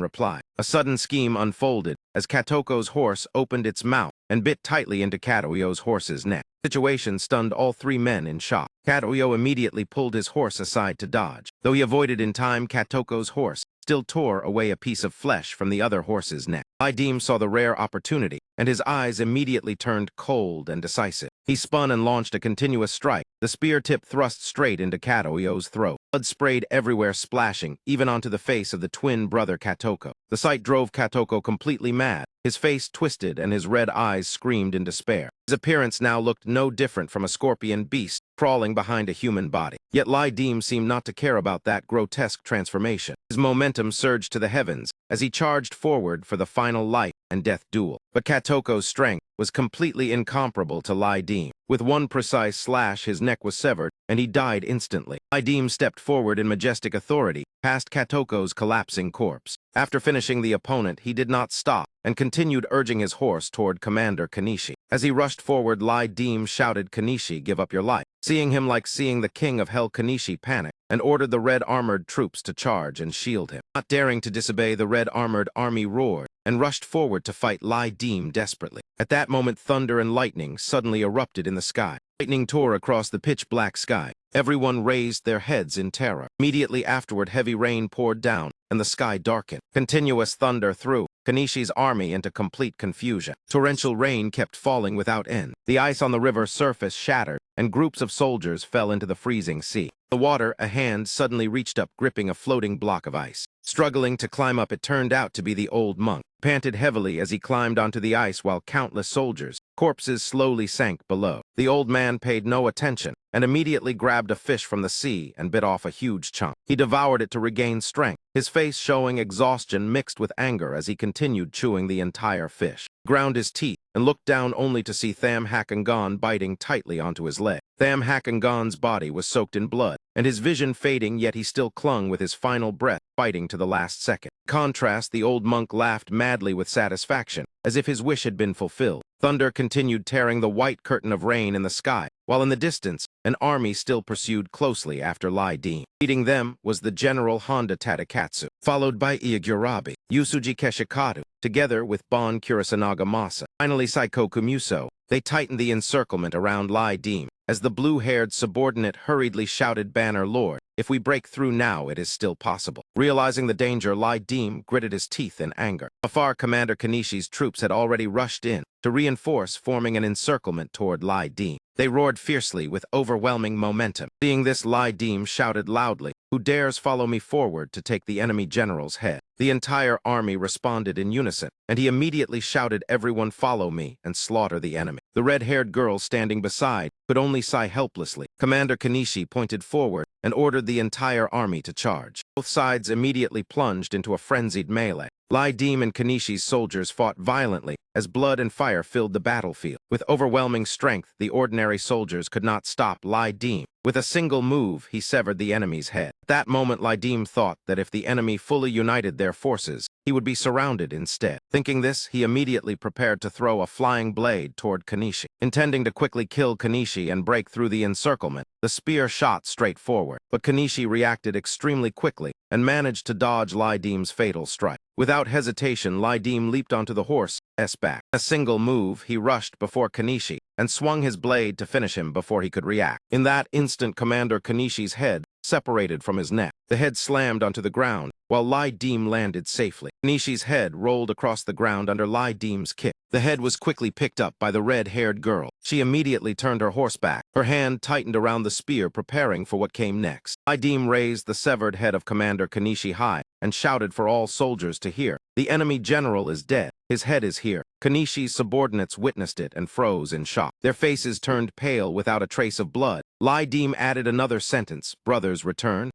reply. A sudden scheme unfolded as Katoko's horse opened its mouth and bit tightly into Katoyo's horse's neck. The situation stunned all three men in shock. Katoyo immediately pulled his horse aside to dodge. Though he avoided in time, Katoko's horse still tore away a piece of flesh from the other horse's neck. Lai Dim saw the rare opportunity, and his eyes immediately turned cold and decisive. He spun and launched a continuous strike, the spear tip thrust straight into Katoyo's throat. Blood sprayed everywhere, splashing, even onto the face of the twin brother Katoko. The sight drove Katoko completely mad. His face twisted and his red eyes screamed in despair. His appearance now looked no different from a scorpion beast crawling behind a human body. Yet Lai Dim seemed not to care about that grotesque transformation. His momentum surged to the heavens as he charged forward for the final life and death duel. But Katoko's strength was completely incomparable to Lai Dim. With one precise slash, his neck was severed, and he died instantly. Lai Dim stepped forward in majestic authority, past Katoko's collapsing corpse. After finishing the opponent, he did not stop, and continued urging his horse toward Commander Kanishi. As he rushed forward, Lai Dim shouted, "Kanishi, give up your life." Seeing him like seeing the king of hell, Kanishi panicked and ordered the red-armored troops to charge and shield him. Not daring to disobey, the red-armored army roared and rushed forward to fight Lai Dim desperately. At that moment, thunder and lightning suddenly erupted in the sky. Lightning tore across the pitch-black sky. Everyone raised their heads in terror. Immediately afterward, heavy rain poured down, and the sky darkened. Continuous thunder threw Kanishi's army into complete confusion. Torrential rain kept falling without end. The ice on the river surface shattered, and groups of soldiers fell into the freezing sea. The water, a hand suddenly reached up, gripping a floating block of ice. Struggling to climb up, it turned out to be the old monk. Panted heavily as he climbed onto the ice while countless soldiers' corpses slowly sank below. The old man paid no attention and immediately grabbed a fish from the sea and bit off a huge chunk. He devoured it to regain strength, his face showing exhaustion mixed with anger as he continued chewing the entire fish. Ground his teeth and looked down only to see Tham Hakangon biting tightly onto his leg. Tham Hakangon's body was soaked in blood, and his vision fading, yet he still clung with his final breath, fighting to the last second. In contrast, the old monk laughed madly with satisfaction, as if his wish had been fulfilled. Thunder continued tearing the white curtain of rain in the sky, while in the distance, an army still pursued closely after Lai Dim. Leading them was the General Honda Tadakatsu, followed by Iagurabi, Yusuji Keshikadu, together with Bon Kurosanaga Masa. Finally, Saikoku Muso. They tightened the encirclement around Lai Dim, as the blue-haired subordinate hurriedly shouted, "Banner Lord, if we break through now, it is still possible." Realizing the danger, Lai Dim gritted his teeth in anger. Afar, Commander Kanishi's troops had already rushed in to reinforce, forming an encirclement toward Lai Dim. They roared fiercely with overwhelming momentum. Seeing this, Lai Dim shouted loudly, "Who dares follow me forward to take the enemy general's head?" The entire army responded in unison, and he immediately shouted, "Everyone follow me and slaughter the enemy." The red-haired girl standing beside could only sigh helplessly. Commander Kanishi pointed forward and ordered the entire army to charge. Both sides immediately plunged into a frenzied melee. Lai Dim and Kanishi's soldiers fought violently as blood and fire filled the battlefield. With overwhelming strength, the ordinary soldiers could not stop Lai Dim. With a single move, he severed the enemy's head. At that moment, Lai Dim thought that if the enemy fully united their forces, he would be surrounded instead. Thinking this, he immediately prepared to throw a flying blade toward Kanishi. Intending to quickly kill Kanishi and break through the encirclement, the spear shot straight forward. But Kanishi reacted extremely quickly and managed to dodge Lai Dim's fatal strike. Without hesitation, Lai Dim leaped onto the horse's back. In a single move, he rushed before Kanishi and swung his blade to finish him before he could react. In that instant, Commander Kanishi's head separated from his neck. The head slammed onto the ground, while Lai Dim landed safely. Kanishi's head rolled across the ground under Lai Dim's kick. The head was quickly picked up by the red-haired girl. She immediately turned her horse back. Her hand tightened around the spear, preparing for what came next. Lai Dim raised the severed head of Commander Kanishi high and shouted for all soldiers to hear, "The enemy general is dead. His head is here." Kanishi's subordinates witnessed it and froze in shock. Their faces turned pale without a trace of blood. Lai Dim added another sentence, "Brothers, return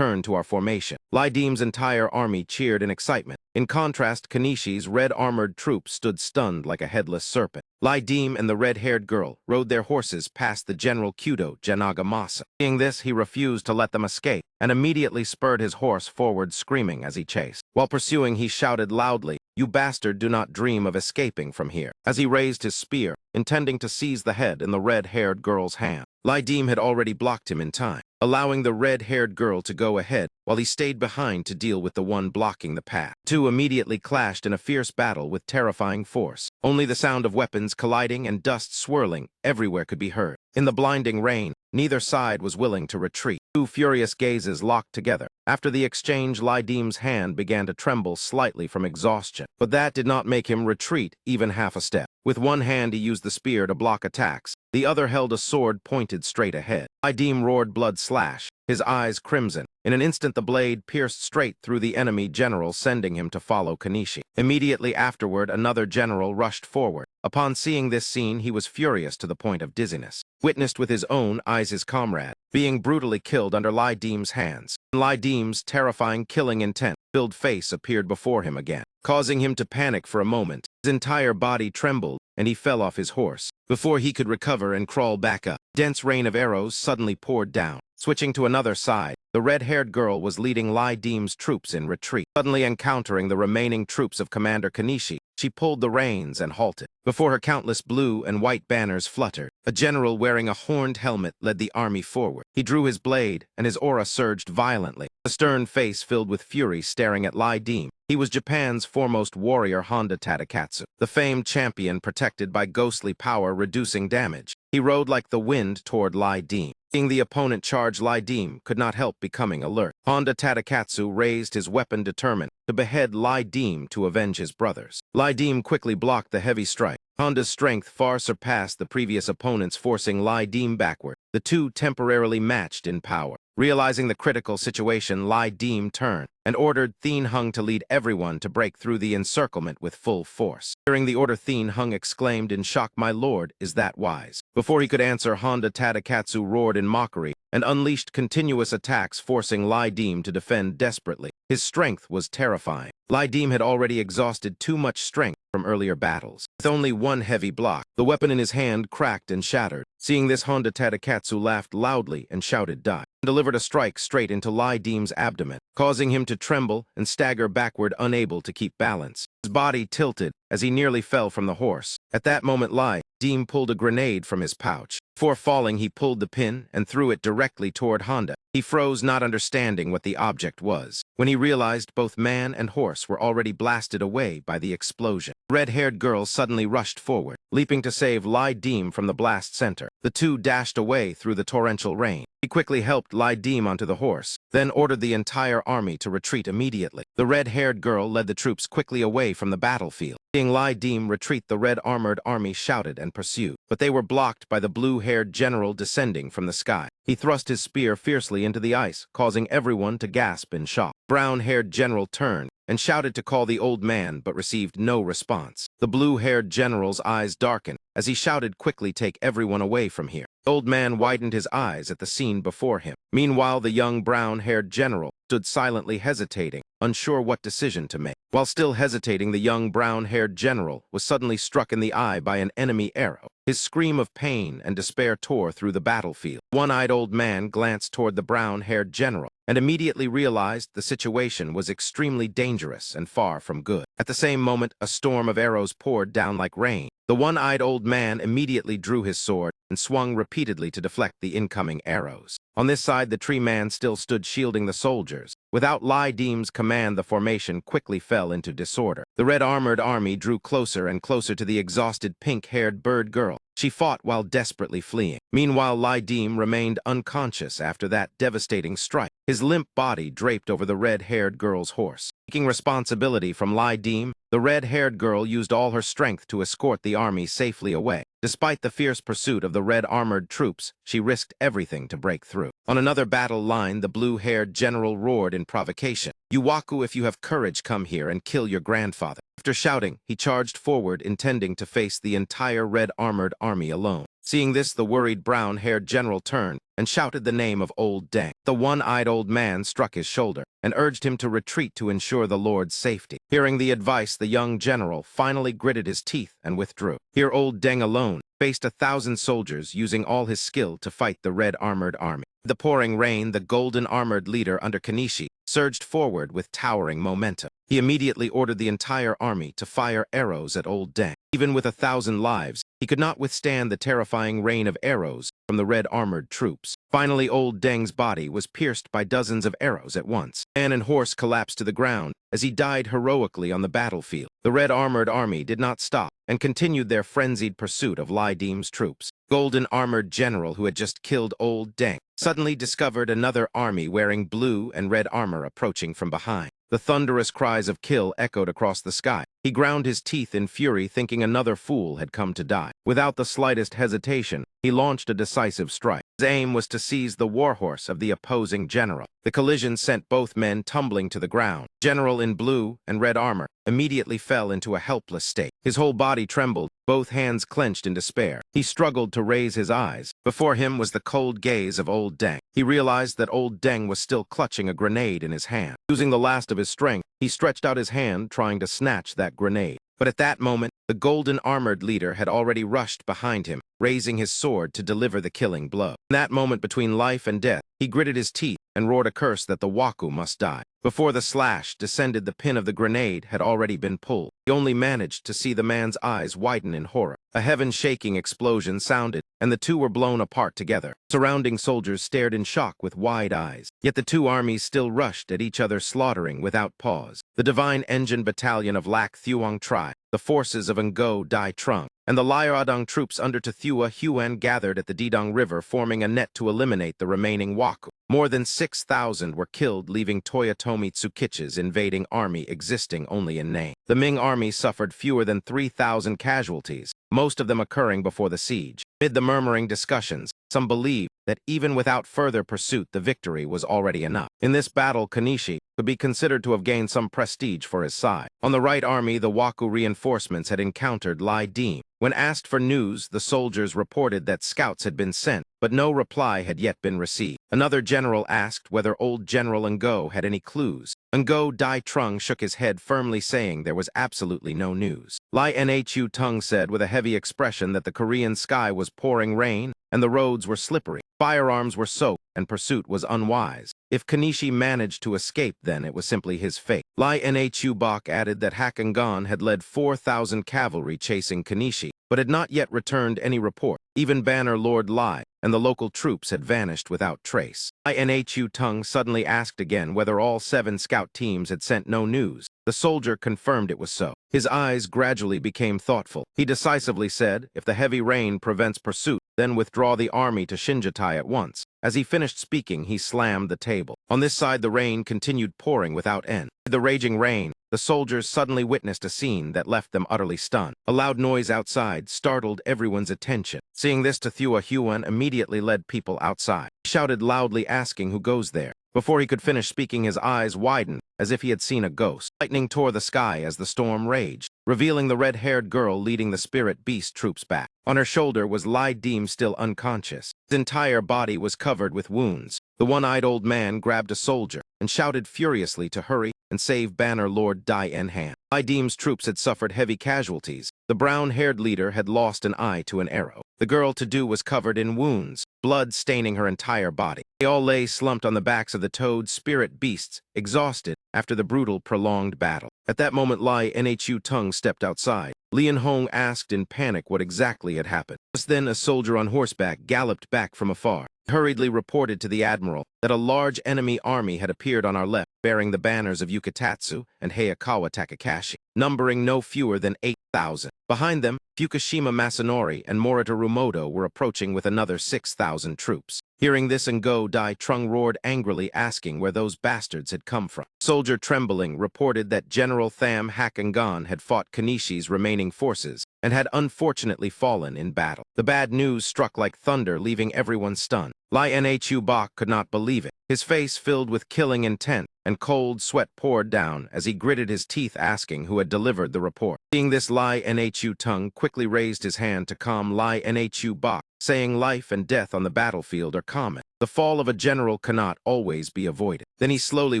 to our formation." Lai Dim's entire army cheered in excitement. In contrast, Kanishi's red-armored troops stood stunned like a headless serpent. Lai Dim and the red-haired girl rode their horses past the General Kudo Janagamasa. Seeing this, he refused to let them escape and immediately spurred his horse forward, screaming as he chased. While pursuing, he shouted loudly, "You bastard, do not dream of escaping from here," as he raised his spear, intending to seize the head in the red-haired girl's hand. Lai Dim had already blocked him in time, allowing the red-haired girl to go ahead while he stayed behind to deal with the one blocking the path. Two immediately clashed in a fierce battle with terrifying force. Only the sound of weapons colliding and dust swirling everywhere could be heard. In the blinding rain, neither side was willing to retreat. Two furious gazes locked together. After the exchange, Lai Dim's hand began to tremble slightly from exhaustion, but that did not make him retreat even half a step. With one hand, he used the spear to block attacks. The other held a sword pointed straight ahead. Lai Dim roared blood slash, his eyes crimson. In an instant, the blade pierced straight through the enemy general, sending him to follow Kanishi. Immediately afterward, another general rushed forward. Upon seeing this scene, he was furious to the point of dizziness. Witnessed with his own eyes his comrade being brutally killed under Lai Dim's hands. Lai Dim's terrifying killing intent-filled face appeared before him again, causing him to panic for a moment. His entire body trembled, and he fell off his horse. Before he could recover and crawl back up, dense rain of arrows suddenly poured down. Switching to another side, the red-haired girl was leading Lai Dim's troops in retreat. Suddenly encountering the remaining troops of Commander Kanishi, she pulled the reins and halted. Before her, countless blue and white banners fluttered. A general wearing a horned helmet led the army forward. He drew his blade, and his aura surged violently. A stern face filled with fury staring at Lai Dim. He was Japan's foremost warrior, Honda Tadakatsu, the famed champion protected by ghostly power reducing damage. He rode like the wind toward Lai Dim. Seeing the opponent charge, Lai Dim could not help becoming alert. Honda Tadakatsu raised his weapon, determined to behead Lai Dim to avenge his brothers. Lai Dim quickly blocked the heavy strike. Honda's strength far surpassed the previous opponent's, forcing Lai Dim backward. The two temporarily matched in power. Realizing the critical situation, Lai Dim turned and ordered Thien Hung to lead everyone to break through the encirclement with full force. Hearing the order, Thien Hung exclaimed in shock, "My lord, is that wise?" Before he could answer, Honda Tadakatsu roared in mockery and unleashed continuous attacks, forcing Lai Dim to defend desperately. His strength was terrifying. Lai Dim had already exhausted too much strength from earlier battles. With only one heavy block, the weapon in his hand cracked and shattered. Seeing this, Honda Tadakatsu laughed loudly and shouted, "Die!" and delivered a strike straight into Lai Dim's abdomen, causing him to tremble and stagger backward, unable to keep balance. His body tilted as he nearly fell from the horse. At that moment, Lai Dim pulled a grenade from his pouch. Before falling, he pulled the pin and threw it directly toward Honda. He froze, not understanding what the object was. When he realized, both man and horse were already blasted away by the explosion. The red-haired girl suddenly rushed forward, leaping to save Lai Dim from the blast center. The two dashed away through the torrential rain. He quickly helped Lai Dim onto the horse, then ordered the entire army to retreat immediately. The red-haired girl led the troops quickly away from the battlefield. Seeing Lai Dim retreat, the red-armored army shouted and pursued, but they were blocked by the blue-haired general descending from the sky. He thrust his spear fiercely into the ice, causing everyone to gasp in shock. Brown-haired general turned and shouted to call the old man, but received no response. The blue-haired general's eyes darkened as he shouted, "Quickly take everyone away from here." The old man widened his eyes at the scene before him. Meanwhile, the young brown-haired general stood silently hesitating, unsure what decision to make. While still hesitating, the young brown-haired general was suddenly struck in the eye by an enemy arrow. His scream of pain and despair tore through the battlefield. One-eyed old man glanced toward the brown-haired general and immediately realized the situation was extremely dangerous and far from good. At the same moment, a storm of arrows poured down like rain. The one-eyed old man immediately drew his sword and swung repeatedly to deflect the incoming arrows. On this side, the tree man still stood shielding the soldiers. Without Lai Dim's command, the formation quickly fell into disorder. The red-armored army drew closer and closer to the exhausted pink-haired bird girl. She fought while desperately fleeing. Meanwhile, Lai Dim remained unconscious after that devastating strike, his limp body draped over the red-haired girl's horse. Taking responsibility from Lai Dim, the red-haired girl used all her strength to escort the army safely away. Despite the fierce pursuit of the red-armored troops, she risked everything to break through. On another battle line, the blue-haired general roared in provocation, "Yuwaku, if you have courage, come here and kill your grandfather." After shouting, he charged forward, intending to face the entire red-armored army alone. Seeing this, the worried brown-haired general turned and shouted the name of Old Deng. The one-eyed old man struck his shoulder and urged him to retreat to ensure the lord's safety. Hearing the advice, the young general finally gritted his teeth and withdrew. Here, Old Deng alone faced 1,000 soldiers, using all his skill to fight the red-armored army. The pouring rain, the golden-armored leader under Kanishi surged forward with towering momentum. He immediately ordered the entire army to fire arrows at Old Deng. Even with 1,000 lives, he could not withstand the terrifying rain of arrows from the red-armored troops. Finally, Old Deng's body was pierced by dozens of arrows at once. Man and horse collapsed to the ground as he died heroically on the battlefield. The red-armored army did not stop and continued their frenzied pursuit of Lai Dim's troops. Golden-armored general who had just killed Old Deng suddenly discovered another army wearing blue and red armor approaching from behind. The thunderous cries of kill echoed across the sky. He ground his teeth in fury, thinking another fool had come to die. Without the slightest hesitation, he launched a decisive strike. His aim was to seize the warhorse of the opposing general. The collision sent both men tumbling to the ground. General in blue and red armor immediately fell into a helpless state. His whole body trembled, both hands clenched in despair. He struggled to raise his eyes. Before him was the cold gaze of Old Deng. He realized that Old Deng was still clutching a grenade in his hand. Using the last of his strength, he stretched out his hand, trying to snatch that grenade. But at that moment, the golden-armored leader had already rushed behind him, raising his sword to deliver the killing blow. In that moment between life and death, he gritted his teeth and roared a curse that the Waku must die. Before the slash descended, the pin of the grenade had already been pulled. He only managed to see the man's eyes widen in horror. A heaven-shaking explosion sounded, and the two were blown apart together. Surrounding soldiers stared in shock with wide eyes. Yet the two armies still rushed at each other, slaughtering without pause. The Divine Engine Battalion of Lak Thuong Tribe, the forces of Ngo Dai Trung, and the Liaodong troops under Tethua Huan gathered at the Didong River, forming a net to eliminate the remaining Waku. More than 6,000 were killed, leaving Toya Tomi Tsukichi's invading army existing only in name. The Ming army suffered fewer than 3,000 casualties, most of them occurring before the siege. Amid the murmuring discussions, some believed that even without further pursuit the victory was already enough. In this battle, Kanishi could be considered to have gained some prestige for his side. On the right army, the Waku reinforcements had encountered Lai Dim. When asked for news, the soldiers reported that scouts had been sent, but no reply had yet been received. Another general asked whether old General Ngo had any clues. Ngo Dai Trung shook his head firmly, saying there was absolutely no news. Lai Nhu Tung said with a heavy expression that the Korean sky was pouring rain and the roads were slippery. Firearms were soaked and pursuit was unwise. If Kanishi managed to escape, then it was simply his fate. Lai Nhu Bok added that Hakangan had led 4,000 cavalry chasing Kanishi, but had not yet returned any report. Even Banner Lord Lai and the local troops had vanished without trace. Lai Nhu Tung suddenly asked again whether all 7 scout teams had sent no news. The soldier confirmed it was so. His eyes gradually became thoughtful. He decisively said, if the heavy rain prevents pursuit, then withdraw the army to Shinjatai at once. As he finished speaking, he slammed the table. On this side, the rain continued pouring without end. In the raging rain, the soldiers suddenly witnessed a scene that left them utterly stunned. A loud noise outside startled everyone's attention. Seeing this, Tathua Huan immediately led people outside. He shouted loudly, asking who goes there. Before he could finish speaking, his eyes widened, as if he had seen a ghost. Lightning tore the sky as the storm raged, revealing the red-haired girl leading the spirit beast troops back. On her shoulder was Lai Dim, still unconscious. His entire body was covered with wounds. The one-eyed old man grabbed a soldier and shouted furiously to hurry and save Banner Lord Dai En Han. Lai Dim's troops had suffered heavy casualties. The brown-haired leader had lost an eye to an arrow. The girl Tadu was covered in wounds, blood staining her entire body. They all lay slumped on the backs of the toad spirit beasts, exhausted after the brutal, prolonged battle. At that moment, Lai Nhu Tung stepped outside. Lian Hong asked in panic what exactly had happened. Just then, a soldier on horseback galloped back from afar. He hurriedly reported to the admiral that a large enemy army had appeared on our left, bearing the banners of Yukatatsu and Hayakawa Takakashi, numbering no fewer than 8,000. Behind them, Fukushima Masanori and Morita Rumoto were approaching with another 6,000 troops. Hearing this, Ngo Dai Trung roared angrily, asking where those bastards had come from. Soldier, trembling, reported that General Tham Hakangan had fought Kanishi's remaining forces and had unfortunately fallen in battle. The bad news struck like thunder, leaving everyone stunned. Lai Nhu Bok could not believe it. His face filled with killing intent, and cold sweat poured down as he gritted his teeth, asking who had delivered the report. Seeing this, Lai Nhu Tung quickly raised his hand to calm Lai Nhu Bok, saying life and death on the battlefield are common. The fall of a general cannot always be avoided. Then he slowly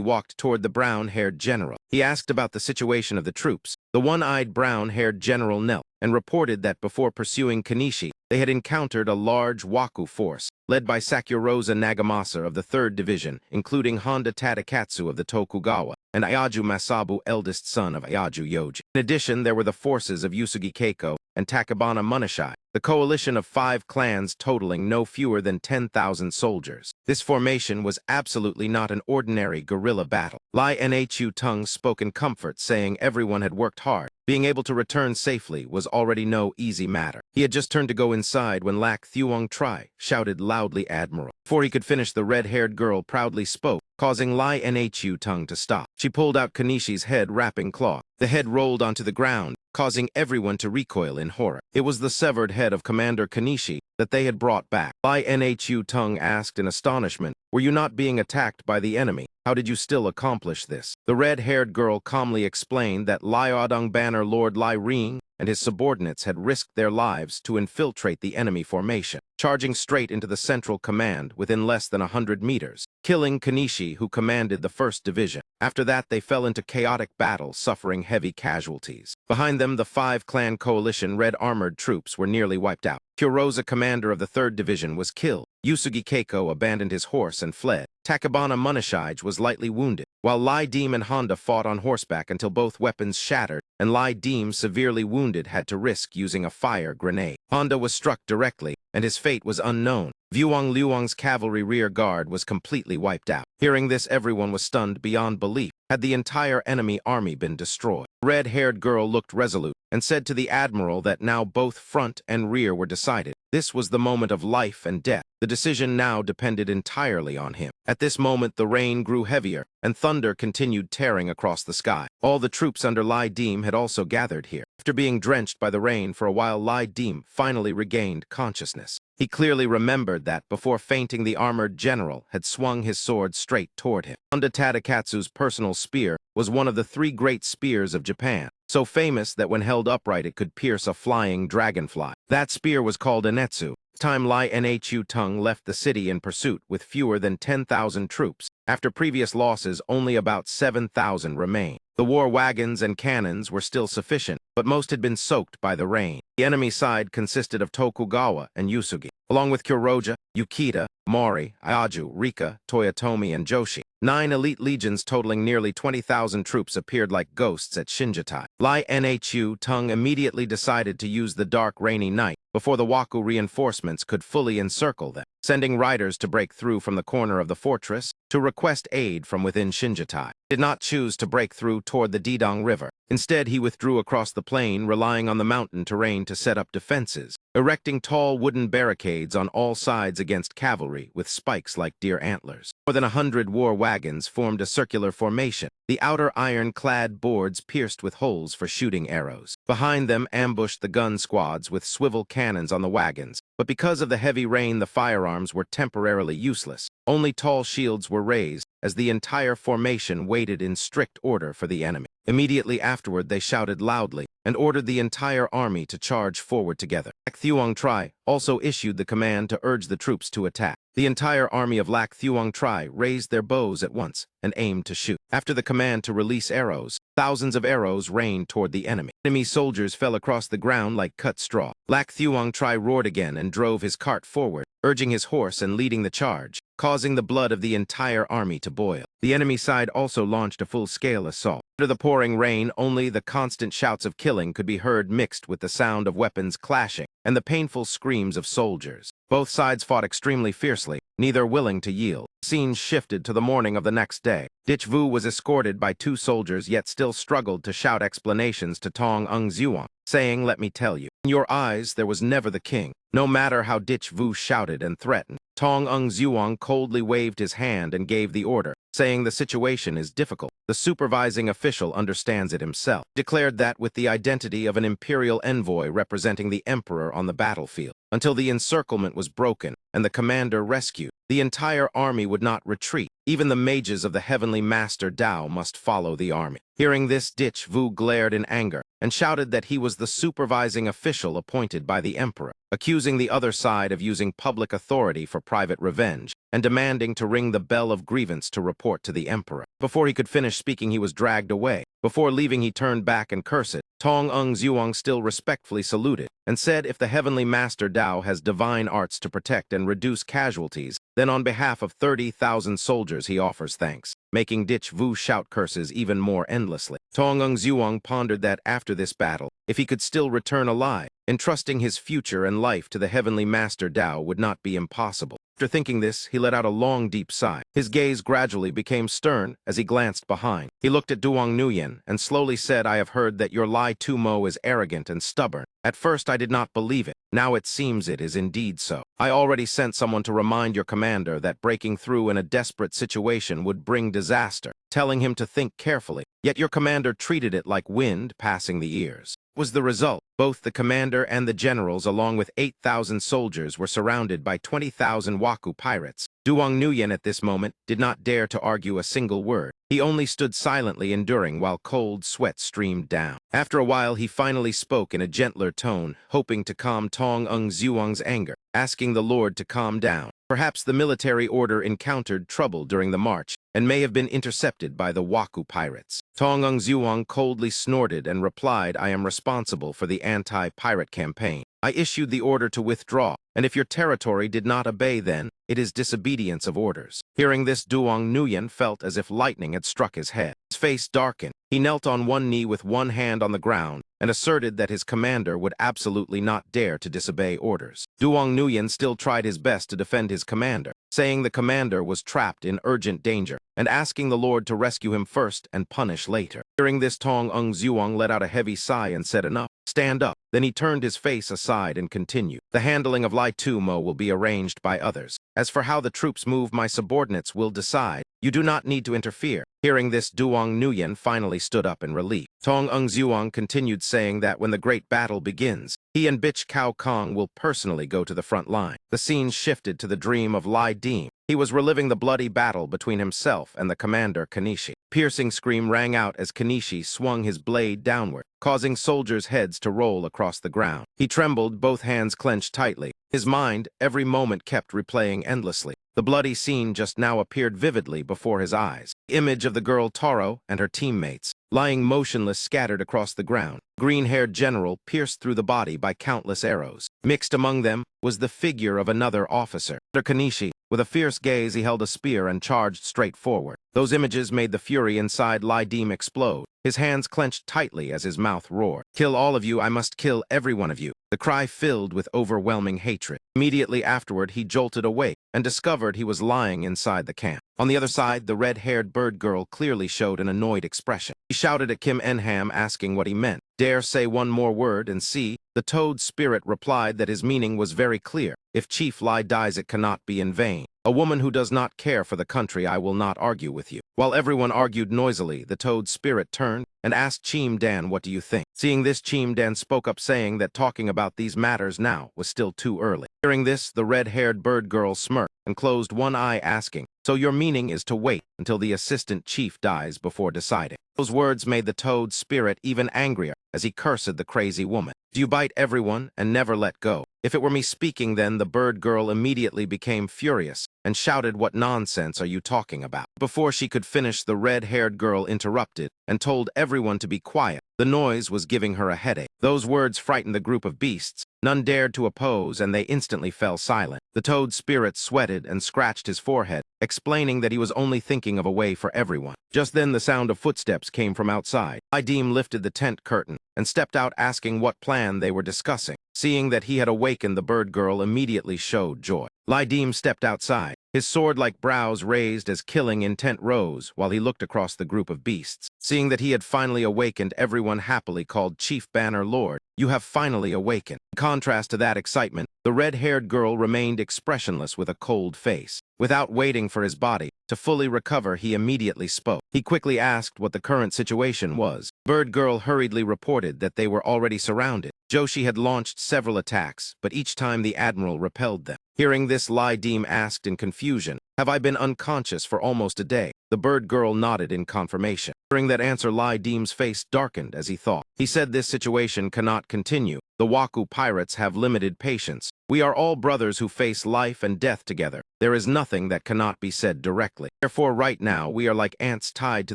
walked toward the brown-haired general. He asked about the situation of the troops. The one-eyed brown-haired general knelt and reported that before pursuing Kanishi, they had encountered a large Waku force, led by Sakurosa Nagamasa of the 3rd Division, including Honda Tadakatsu of the Tokugawa, and Ayaju Masabu, eldest son of Ayaju Yoji. In addition, there were the forces of Yusugi Keiko and Takabana Munashai, the coalition of 5 clans totaling no fewer than 10,000 soldiers. This formation was absolutely not an ordinary guerrilla battle. Lai Nhu Tung spoke in comfort, saying everyone had worked hard. Being able to return safely was already no easy matter. He had just turned to go inside when Lak Thuong Tri shouted loudly, "Admiral." Before he could finish, the red-haired girl proudly spoke, causing Lai Nhu Tung to stop. She pulled out Kanishi's head wrapping cloth. The head rolled onto the ground, causing everyone to recoil in horror. It was the severed head of Commander Kanishi that they had brought back. Lai Nhu Tung asked in astonishment, "Were you not being attacked by the enemy? How did you still accomplish this?" The red-haired girl calmly explained that Liaodong Banner Lord Lai Ring and his subordinates had risked their lives to infiltrate the enemy formation, charging straight into the central command within less than 100 meters, killing Kanishi, who commanded the 1st Division. After that, they fell into chaotic battle, suffering heavy casualties. Behind them, the 5-clan coalition red-armored troops were nearly wiped out. Kurosa, commander of the 3rd Division, was killed. Yusugi Keiko abandoned his horse and fled. Takabana Munashai was lightly wounded, while Lai Dim and Honda fought on horseback until both weapons shattered, and Lai Dim, severely wounded, had to risk using a fire grenade. Honda was struck directly, and his fate was unknown. Vuong Luong's cavalry rear guard was completely wiped out. Hearing this, everyone was stunned beyond belief. Had the entire enemy army been destroyed? The red-haired girl looked resolute and said to the admiral that now both front and rear were decided. This was the moment of life and death. The decision now depended entirely on him. At this moment, the rain grew heavier, and thunder continued tearing across the sky. All the troops under Lai Dim had also gathered here. After being drenched by the rain for a while, Lai Dim finally regained consciousness. He clearly remembered that, before fainting, the armored general had swung his sword straight toward him. Honda Tadakatsu's personal spear was one of the 3 great spears of Japan, so famous that when held upright it could pierce a flying dragonfly. That spear was called Anetsu. Time Lai Nhu Tung left the city in pursuit with fewer than 10,000 troops. After previous losses, only about 7,000 remained. The war wagons and cannons were still sufficient, but most had been soaked by the rain. The enemy side consisted of Tokugawa and Yusugi, along with Kuroja, Yukita, Mori, Ayaju, Rika, Toyotomi, and Joshi. 9 elite legions totaling nearly 20,000 troops appeared like ghosts at Shinjutai. Lai Nhu Tung immediately decided to use the dark, rainy night before the Waku reinforcements could fully encircle them, sending riders to break through from the corner of the fortress to request aid from within Shinjutai. He did not choose to break through toward the Didong River. Instead, he withdrew across the plain, relying on the mountain terrain to set up defenses, erecting tall wooden barricades on all sides against cavalry with spikes like deer antlers. More than 100 war wagons formed a circular formation, the outer iron-clad boards pierced with holes for shooting arrows. Behind them ambushed the gun squads with swivel cannons on the wagons, but because of the heavy rain, the firearms were temporarily useless. Only tall shields were raised as the entire formation waited in strict order for the enemy. Immediately afterward, they shouted loudly and ordered the entire army to charge forward together. Lak Thuong Tri also issued the command to urge the troops to attack. The entire army of Lak Thuong Tri raised their bows at once and aimed to shoot. After the command to release arrows, thousands of arrows rained toward the enemy. Enemy soldiers fell across the ground like cut straw. Lak Thuong Tri roared again and drove his cart forward, urging his horse and leading the charge, causing the blood of the entire army to boil. The enemy side also launched a full-scale assault. Under the pouring rain, only the constant shouts of killing could be heard, mixed with the sound of weapons clashing and the painful screams of soldiers. Both sides fought extremely fiercely, neither willing to yield. Scenes shifted to the morning of the next day. Dich Vu was escorted by 2 soldiers, yet still struggled to shout explanations to Tong Ung Zuong, saying, "Let me tell you, in your eyes there was never the king." No matter how Dich Vu shouted and threatened, Tong Ung Zuong coldly waved his hand and gave the order, saying the situation is difficult. The supervising official understands it himself. He declared that with the identity of an imperial envoy representing the emperor on the battlefield, until the encirclement was broken and the commander rescued, the entire army would not retreat. Even the mages of the heavenly master Dao must follow the army. Hearing this, Dich Vu glared in anger and shouted that he was the supervising official appointed by the emperor, accusing the other side of using public authority for private revenge and demanding to ring the bell of grievance to report to the emperor. Before he could finish speaking, he was dragged away. Before leaving, he turned back and cursed. Tong Ung Zuong still respectfully saluted and said, "If the heavenly master Dao has divine arts to protect and reduce casualties, then on behalf of 30,000 soldiers he offers thanks," making Dich Vu shout curses even more endlessly. Tong Ung Zuong pondered that after this battle, if he could still return alive, entrusting his future and life to the heavenly master Dao would not be impossible. After thinking this, he let out a long, deep sigh. His gaze gradually became stern as he glanced behind. He looked at Duong Nuyen and slowly said, "I have heard that your Lai Tumo is arrogant and stubborn. At first I did not believe it. Now it seems it is indeed so. I already sent someone to remind your commander that breaking through in a desperate situation would bring disaster, telling him to think carefully. Yet your commander treated it like wind passing the ears." Was the result. Both the commander and the generals, along with 8,000 soldiers, were surrounded by 20,000 Waku pirates. Duong Nuyen at this moment did not dare to argue a single word. He only stood silently enduring while cold sweat streamed down. After a while, he finally spoke in a gentler tone, hoping to calm Tong Ung Zuong's anger, asking the Lord to calm down. Perhaps the military order encountered trouble during the march and may have been intercepted by the Waku pirates. Tong Ung Zuong coldly snorted and replied, "I am responsible for the anti-pirate campaign. I issued the order to withdraw, and if your territory did not obey, then it is disobedience of orders." Hearing this, Duong Nuyen felt as if lightning had struck his head. His face darkened. He knelt on one knee with one hand on the ground and asserted that his commander would absolutely not dare to disobey orders. Duong Nuyen still tried his best to defend his commander, saying the commander was trapped in urgent danger and asking the Lord to rescue him first and punish later. Hearing this, Tong Ung Zuong let out a heavy sigh and said, "Enough. Stand up." Then he turned his face aside and continued, "The handling of Lai Tu Mo will be arranged by others. As for how the troops move, my subordinates will decide. You do not need to interfere." Hearing this, Duong Nguyen finally stood up in relief. Tong Ung Zuong continued, saying that when the great battle begins, he and Bitch Cao Kong will personally go to the front line. The scene shifted to the dream of Lai Deem. He was reliving the bloody battle between himself and the commander Kanishi. Piercing scream rang out as Kanishi swung his blade downward, causing soldiers' heads to roll across the ground. He trembled, both hands clenched tightly. His mind, every moment, kept replaying endlessly. The bloody scene just now appeared vividly before his eyes. The image of the girl Taro and her teammates, lying motionless scattered across the ground. Green-haired general pierced through the body by countless arrows. Mixed among them was the figure of another officer. Kanishi, with a fierce gaze, he held a spear and charged straight forward. Those images made the fury inside Lai Deem explode. His hands clenched tightly as his mouth roared. "Kill all of you, I must kill every one of you." The cry filled with overwhelming hatred. Immediately afterward, he jolted awake and discovered he was lying inside the camp. On the other side, the red-haired bird girl clearly showed an annoyed expression. He shouted at Kim Enham, asking what he meant. "Dare say one more word and see." The toad spirit replied that his meaning was very clear. "If Chief Lai dies, it cannot be in vain. A woman who does not care for the country, I will not argue with you." While everyone argued noisily, the toad spirit turned and asked Cheem Dan, "What do you think?" Seeing this, Cheem Dan spoke up, saying that talking about these matters now was still too early. Hearing this, the red-haired bird girl smirked and closed one eye, asking, "So your meaning is to wait until the assistant chief dies before deciding?" Those words made the toad spirit even angrier as he cursed the crazy woman. "Do you bite everyone and never let go?" If it were me speaking, then the bird girl immediately became furious and shouted, "What nonsense are you talking about?" Before she could finish, the red-haired girl interrupted and told everyone to be quiet. The noise was giving her a headache. Those words frightened the group of beasts. None dared to oppose, and they instantly fell silent. The toad spirit sweated and scratched his forehead, explaining that he was only thinking of a way for everyone. Just then, the sound of footsteps came from outside. Idim lifted the tent curtain and stepped out, asking what plan they were discussing. Seeing that he had awakened, the bird girl immediately showed joy. Lydim stepped outside, his sword-like brows raised as killing intent rose while he looked across the group of beasts. Seeing that he had finally awakened, everyone happily called Chief Banner Lord, "You have finally awakened." In contrast to that excitement, the red-haired girl remained expressionless with a cold face. Without waiting for his body to fully recover, he immediately spoke. He quickly asked what the current situation was. Bird Girl hurriedly reported that they were already surrounded. Joshi had launched several attacks, but each time the Admiral repelled them. Hearing this, Lydim asked in confusion, "Have I been unconscious for almost a day?" The bird girl nodded in confirmation. Hearing that answer, Lydim's face darkened as he thought. He said, "This situation cannot continue. The Waku pirates have limited patience. We are all brothers who face life and death together. There is nothing that cannot be said directly. Therefore, right now, we are like ants tied to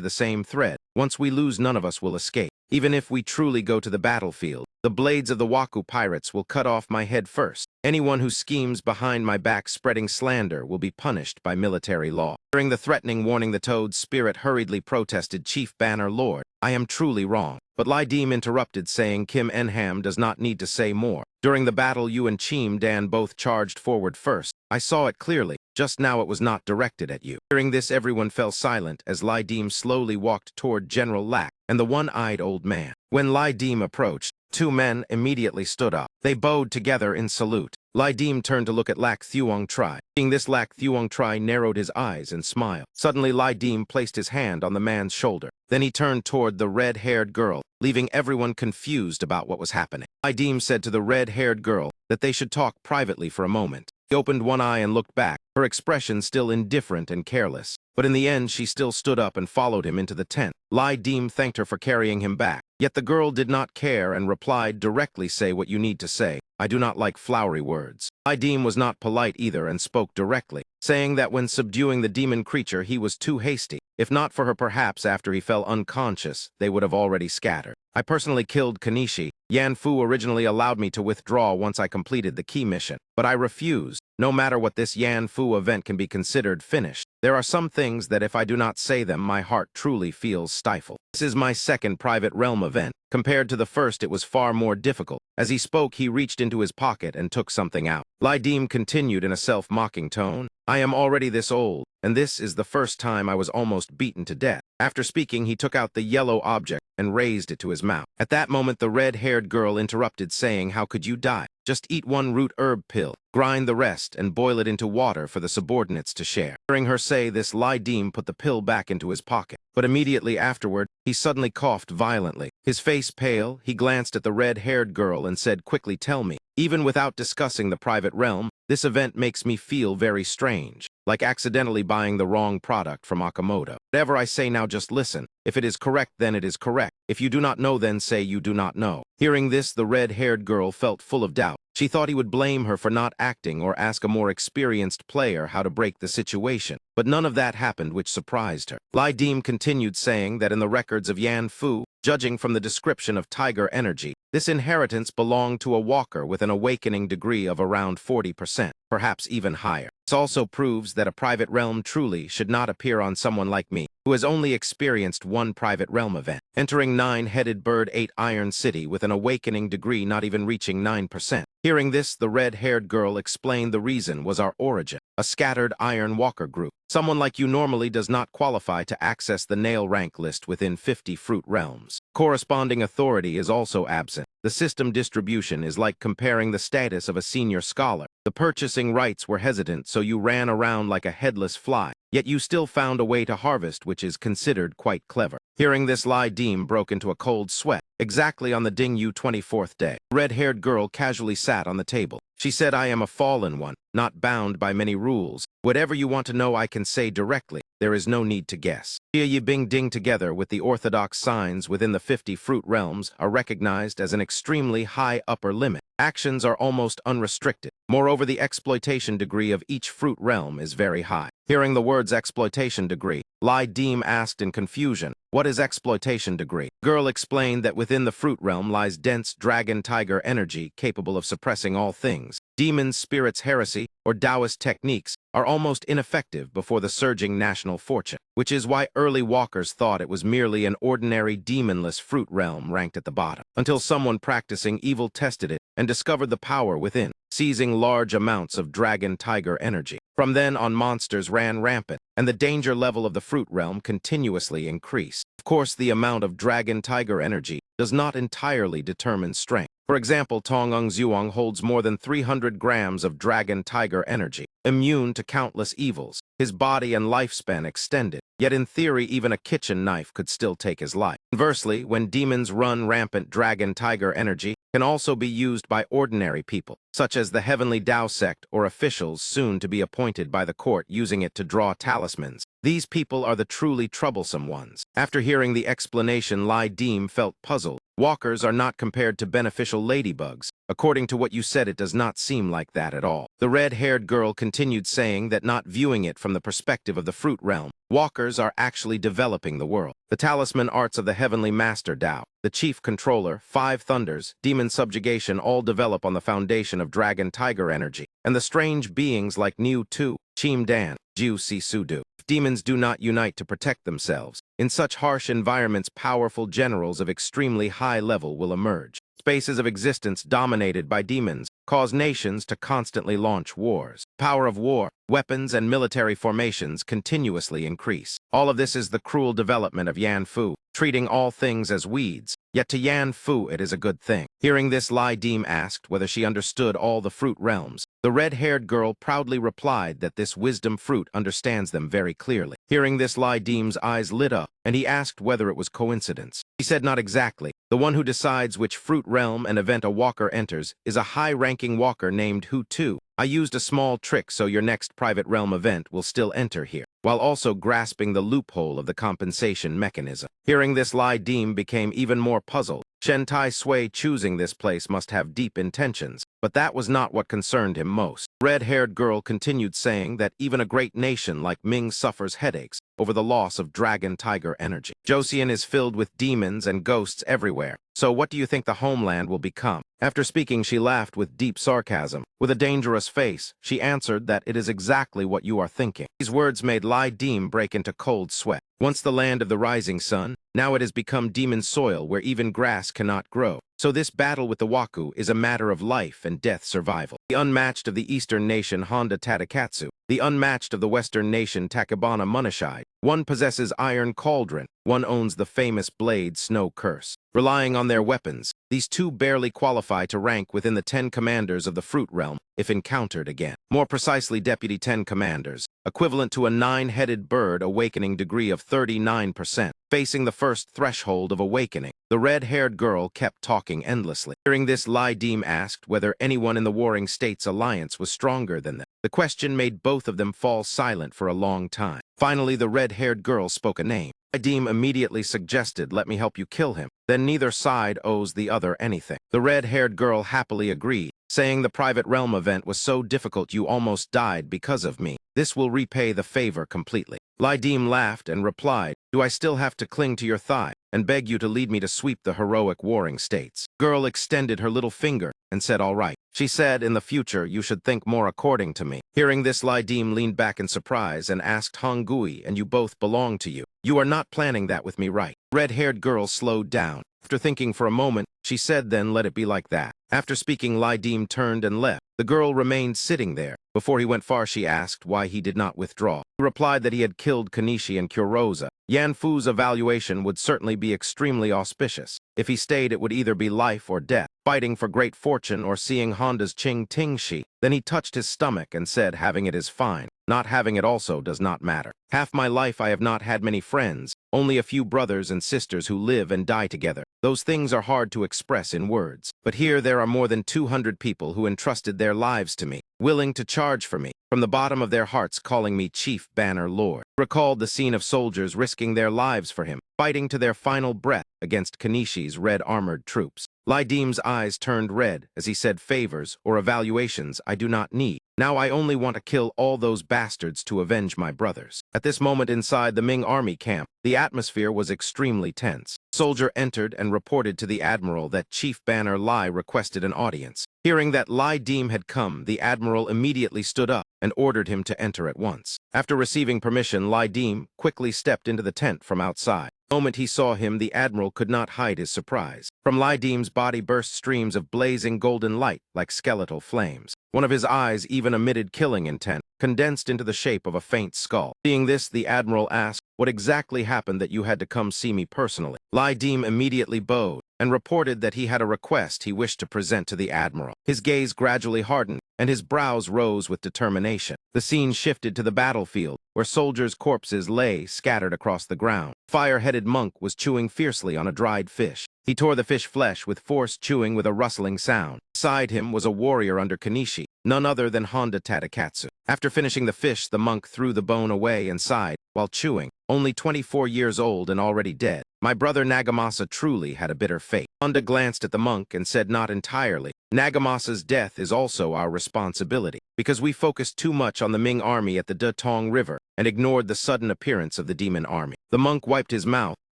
the same thread. Once we lose, none of us will escape. Even if we truly go to the battlefield, the blades of the Waku pirates will cut off my head first. Anyone who schemes behind my back spreading slander will be punished by military law." Hearing the threatening warning, the toad spirit hurriedly protested, "Chief Banner Lord, I am truly wrong." But Lydim interrupted, saying, "Kim Enham does not need to say more. During the battle, you and Cheem Dan both charged forward first. I saw it clearly. Just now it was not directed at you." Hearing this, everyone fell silent as Lydim slowly walked toward General Lack and the one-eyed old man. When Lydim approached, two men immediately stood up. They bowed together in salute. Lydim turned to look at Lack Thuong Tri. Seeing this, Lack Thuong Tri narrowed his eyes and smiled. Suddenly, Lydim placed his hand on the man's shoulder. Then he turned toward the red-haired girl, leaving everyone confused about what was happening. Lydim said to the red-haired girl that they should talk privately for a moment. He opened one eye and looked back, her expression still indifferent and careless. But in the end, she still stood up and followed him into the tent. Lydim thanked her for carrying him back. Yet the girl did not care and replied, "Directly say what you need to say. I do not like flowery words." Lydim was not polite either and spoke directly, saying that when subduing the demon creature, he was too hasty. If not for her, perhaps after he fell unconscious, they would have already scattered. "I personally killed Kanishi. Yan Fu originally allowed me to withdraw once I completed the key mission, but I refused. No matter what, this Yan Fu event can be considered finished. There are some things that if I do not say them, my heart truly feels stifled. This is my second private realm event. Compared to the first, it was far more difficult. As he spoke, he reached into his pocket and took something out. Lai Dim continued in a self-mocking tone, "I am already this old, and this is the first time I was almost beaten to death." After speaking, he took out the yellow object and raised it to his mouth. At that moment, the red-haired girl interrupted, saying, "How could you die? Just eat one root herb pill, grind the rest, and boil it into water for the subordinates to share." Hearing her say this, Lai Dim put the pill back into his pocket. But immediately afterward, he suddenly coughed violently. His face pale, he glanced at the red-haired girl and said quickly, "Tell me, even without discussing the private realm, this event makes me feel very strange, like accidentally buying the wrong product from Akamoto. Whatever I say now, just listen. If it is correct, then it is correct. If you do not know, then say you do not know." Hearing this, the red-haired girl felt full of doubt. She thought he would blame her for not acting or ask a more experienced player how to break the situation. But none of that happened, which surprised her. Lai Dim continued, saying that in the records of Yan Fu, judging from the description of tiger energy, this inheritance belonged to a walker with an awakening degree of around 40%, perhaps even higher. This also proves that a private realm truly should not appear on someone like me, who has only experienced one private realm event, entering 9-headed bird 8 Iron City with an awakening degree not even reaching 9%. Hearing this, the red-haired girl explained the reason was our origin, a scattered Iron Walker group. Someone like you normally does not qualify to access the nail rank list within 50 fruit realms. Corresponding authority is also absent. The system distribution is like comparing the status of a senior scholar. The purchasing rights were hesitant, so you ran around like a headless fly, yet you still found a way to harvest, which is considered quite clever. Hearing this, Lai Dim broke into a cold sweat. Exactly on the Ding-Yu 24th day, the red-haired girl casually sat on the table. She said, "I am a fallen one, not bound by many rules. Whatever you want to know, I can say directly. There is no need to guess." Jia Yi Bing Ding, together with the orthodox signs within the 50 fruit realms, are recognized as an extremely high upper limit. Actions are almost unrestricted. Moreover, the exploitation degree of each fruit realm is very high. Hearing the words exploitation degree, Lai Dim asked in confusion, "What is exploitation degree?" Girl explained that within the fruit realm lies dense dragon-tiger energy capable of suppressing all things. Demons, spirits, heresy, or Taoist techniques are almost ineffective before the surging national fortune, which is why early walkers thought it was merely an ordinary demonless fruit realm ranked at the bottom, until someone practicing evil tested it and discovered the power within, seizing large amounts of dragon-tiger energy. From then on, monsters ran rampant, and the danger level of the fruit realm continuously increased. Of course, the amount of dragon-tiger energy does not entirely determine strength. For example, Tong Ung Zhuang holds more than 300 grams of dragon-tiger energy, immune to countless evils, his body and lifespan extended. Yet in theory, even a kitchen knife could still take his life. Conversely, when demons run rampant, dragon-tiger energy can also be used by ordinary people, such as the Heavenly Tao sect or officials soon to be appointed by the court, using it to draw talismans. These people are the truly troublesome ones. After hearing the explanation, Lai Dim felt puzzled. Walkers are not compared to beneficial ladybugs. According to what you said, it does not seem like that at all. The red-haired girl continued, saying that not viewing it from the perspective of the fruit realm, walkers are actually developing the world. The talisman arts of the Heavenly Master Tao, the Chief Controller, 5 Thunders, Demon Subjugation all develop on the foundation of dragon-tiger energy, and the strange beings like Niu Tu, Chim Dan, Jiu Si Sudu. If demons do not unite to protect themselves, in such harsh environments, powerful generals of extremely high level will emerge. Spaces of existence dominated by demons cause nations to constantly launch wars. Power of war, weapons, and military formations continuously increase. All of this is the cruel development of Yan Fu, treating all things as weeds. Yet to Yan Fu it is a good thing. Hearing this, Lai Dim asked whether she understood all the fruit realms. The red-haired girl proudly replied that this wisdom fruit understands them very clearly. Hearing this, Lai Dim's eyes lit up, and he asked whether it was coincidence. He said not exactly. The one who decides which fruit realm and event a walker enters is a high-ranking walker named Hu Tu. I used a small trick so your next private realm event will still enter here, while also grasping the loophole of the compensation mechanism. Hearing this, Lai Dim became even more puzzled. Shen Tai Sui choosing this place must have deep intentions, but that was not what concerned him most. Red-haired girl continued, saying that even a great nation like Ming suffers headaches over the loss of dragon-tiger energy. Joseon is filled with demons and ghosts everywhere. So what do you think the homeland will become? After speaking, she laughed with deep sarcasm. With a dangerous face, she answered that it is exactly what you are thinking. These words made Lai Dim break into cold sweat. Once the land of the rising sun, Now it has become demon soil where even grass cannot grow. So this battle with the Waku is a matter of life and death survival. The unmatched of the eastern nation Honda Tadakatsu, the unmatched of the western nation Takabana Munashide. One possesses Iron Cauldron, one owns the famous blade Snow Curse. Relying on their weapons, these two barely qualify to rank within the 10 commanders of the Fruit Realm if encountered again. More precisely, Deputy 10 commanders, equivalent to a 9-headed bird awakening degree of 39%. Facing the first threshold of awakening, the red-haired girl kept talking endlessly. Hearing this, Lai Deem asked whether anyone in the Warring States alliance was stronger than them. The question made both of them fall silent for a long time. Finally, the red-haired girl spoke a name. Lai Deem immediately suggested, "Let me help you kill him." Then neither side owes the other anything. The red-haired girl happily agreed, saying the private realm event was so difficult you almost died because of me. This will repay the favor completely. Lai Deem laughed and replied, "Do I still have to cling to your thigh and beg you to lead me to sweep the heroic Warring States?" Girl extended her little finger and said, "All right." She said, "In the future, you should think more according to me." Hearing this, Lai Deem leaned back in surprise and asked, "Hongui, and you both belong to you. You are not planning that with me, right?" Red-haired girl slowed down. After thinking for a moment, she said, "Then let it be like that." After speaking, Lai Deem turned and left. The girl remained sitting there. Before he went far, she asked why he did not withdraw. He replied that he had killed Kanishi and Kurosa. Yan Fu's evaluation would certainly be extremely auspicious. If he stayed, it would either be life or death, fighting for great fortune or seeing Honda's Ching Ting Shi. Then he touched his stomach and said, "Having it is fine. Not having it also does not matter. Half my life I have not had many friends, only a few brothers and sisters who live and die together. Those things are hard to express in words. But here there are more than 200 people who entrusted their lives to me, willing to charge for me, from the bottom of their hearts calling me Chief Banner Lord." He recalled the scene of soldiers risking their lives for him, fighting to their final breath against Kanishi's red-armored troops. Lai Deem's eyes turned red as he said, "Favors or evaluations I do not need. Now I only want to kill all those bastards to avenge my brothers." At this moment inside the Ming army camp, the atmosphere was extremely tense. A soldier entered and reported to the admiral that Chief Banner Lai requested an audience. Hearing that Lai Deem had come, the admiral immediately stood up and ordered him to enter at once. After receiving permission, Lai Deem quickly stepped into the tent from outside. The moment he saw him, the admiral could not hide his surprise. From Lai Deem's body burst streams of blazing golden light like skeletal flames. One of his eyes even emitted killing intent, condensed into the shape of a faint skull. Seeing this, the admiral asked, "What exactly happened that you had to come see me personally?" Lai Deem immediately bowed and reported that he had a request he wished to present to the admiral. His gaze gradually hardened, and his brows rose with determination. The scene shifted to the battlefield, where soldiers' corpses lay scattered across the ground. A fire-headed monk was chewing fiercely on a dried fish. He tore the fish flesh with force, chewing with a rustling sound. Beside him was a warrior under Kanishi, none other than Honda Tadakatsu. After finishing the fish, the monk threw the bone away and sighed, while chewing. "Only 24 years old and already dead. My brother Nagamasa truly had a bitter fate." Honda glanced at the monk and said, "Not entirely. Nagamasa's death is also our responsibility, because we focused too much on the Ming army at the Detong River and ignored the sudden appearance of the demon army." The monk wiped his mouth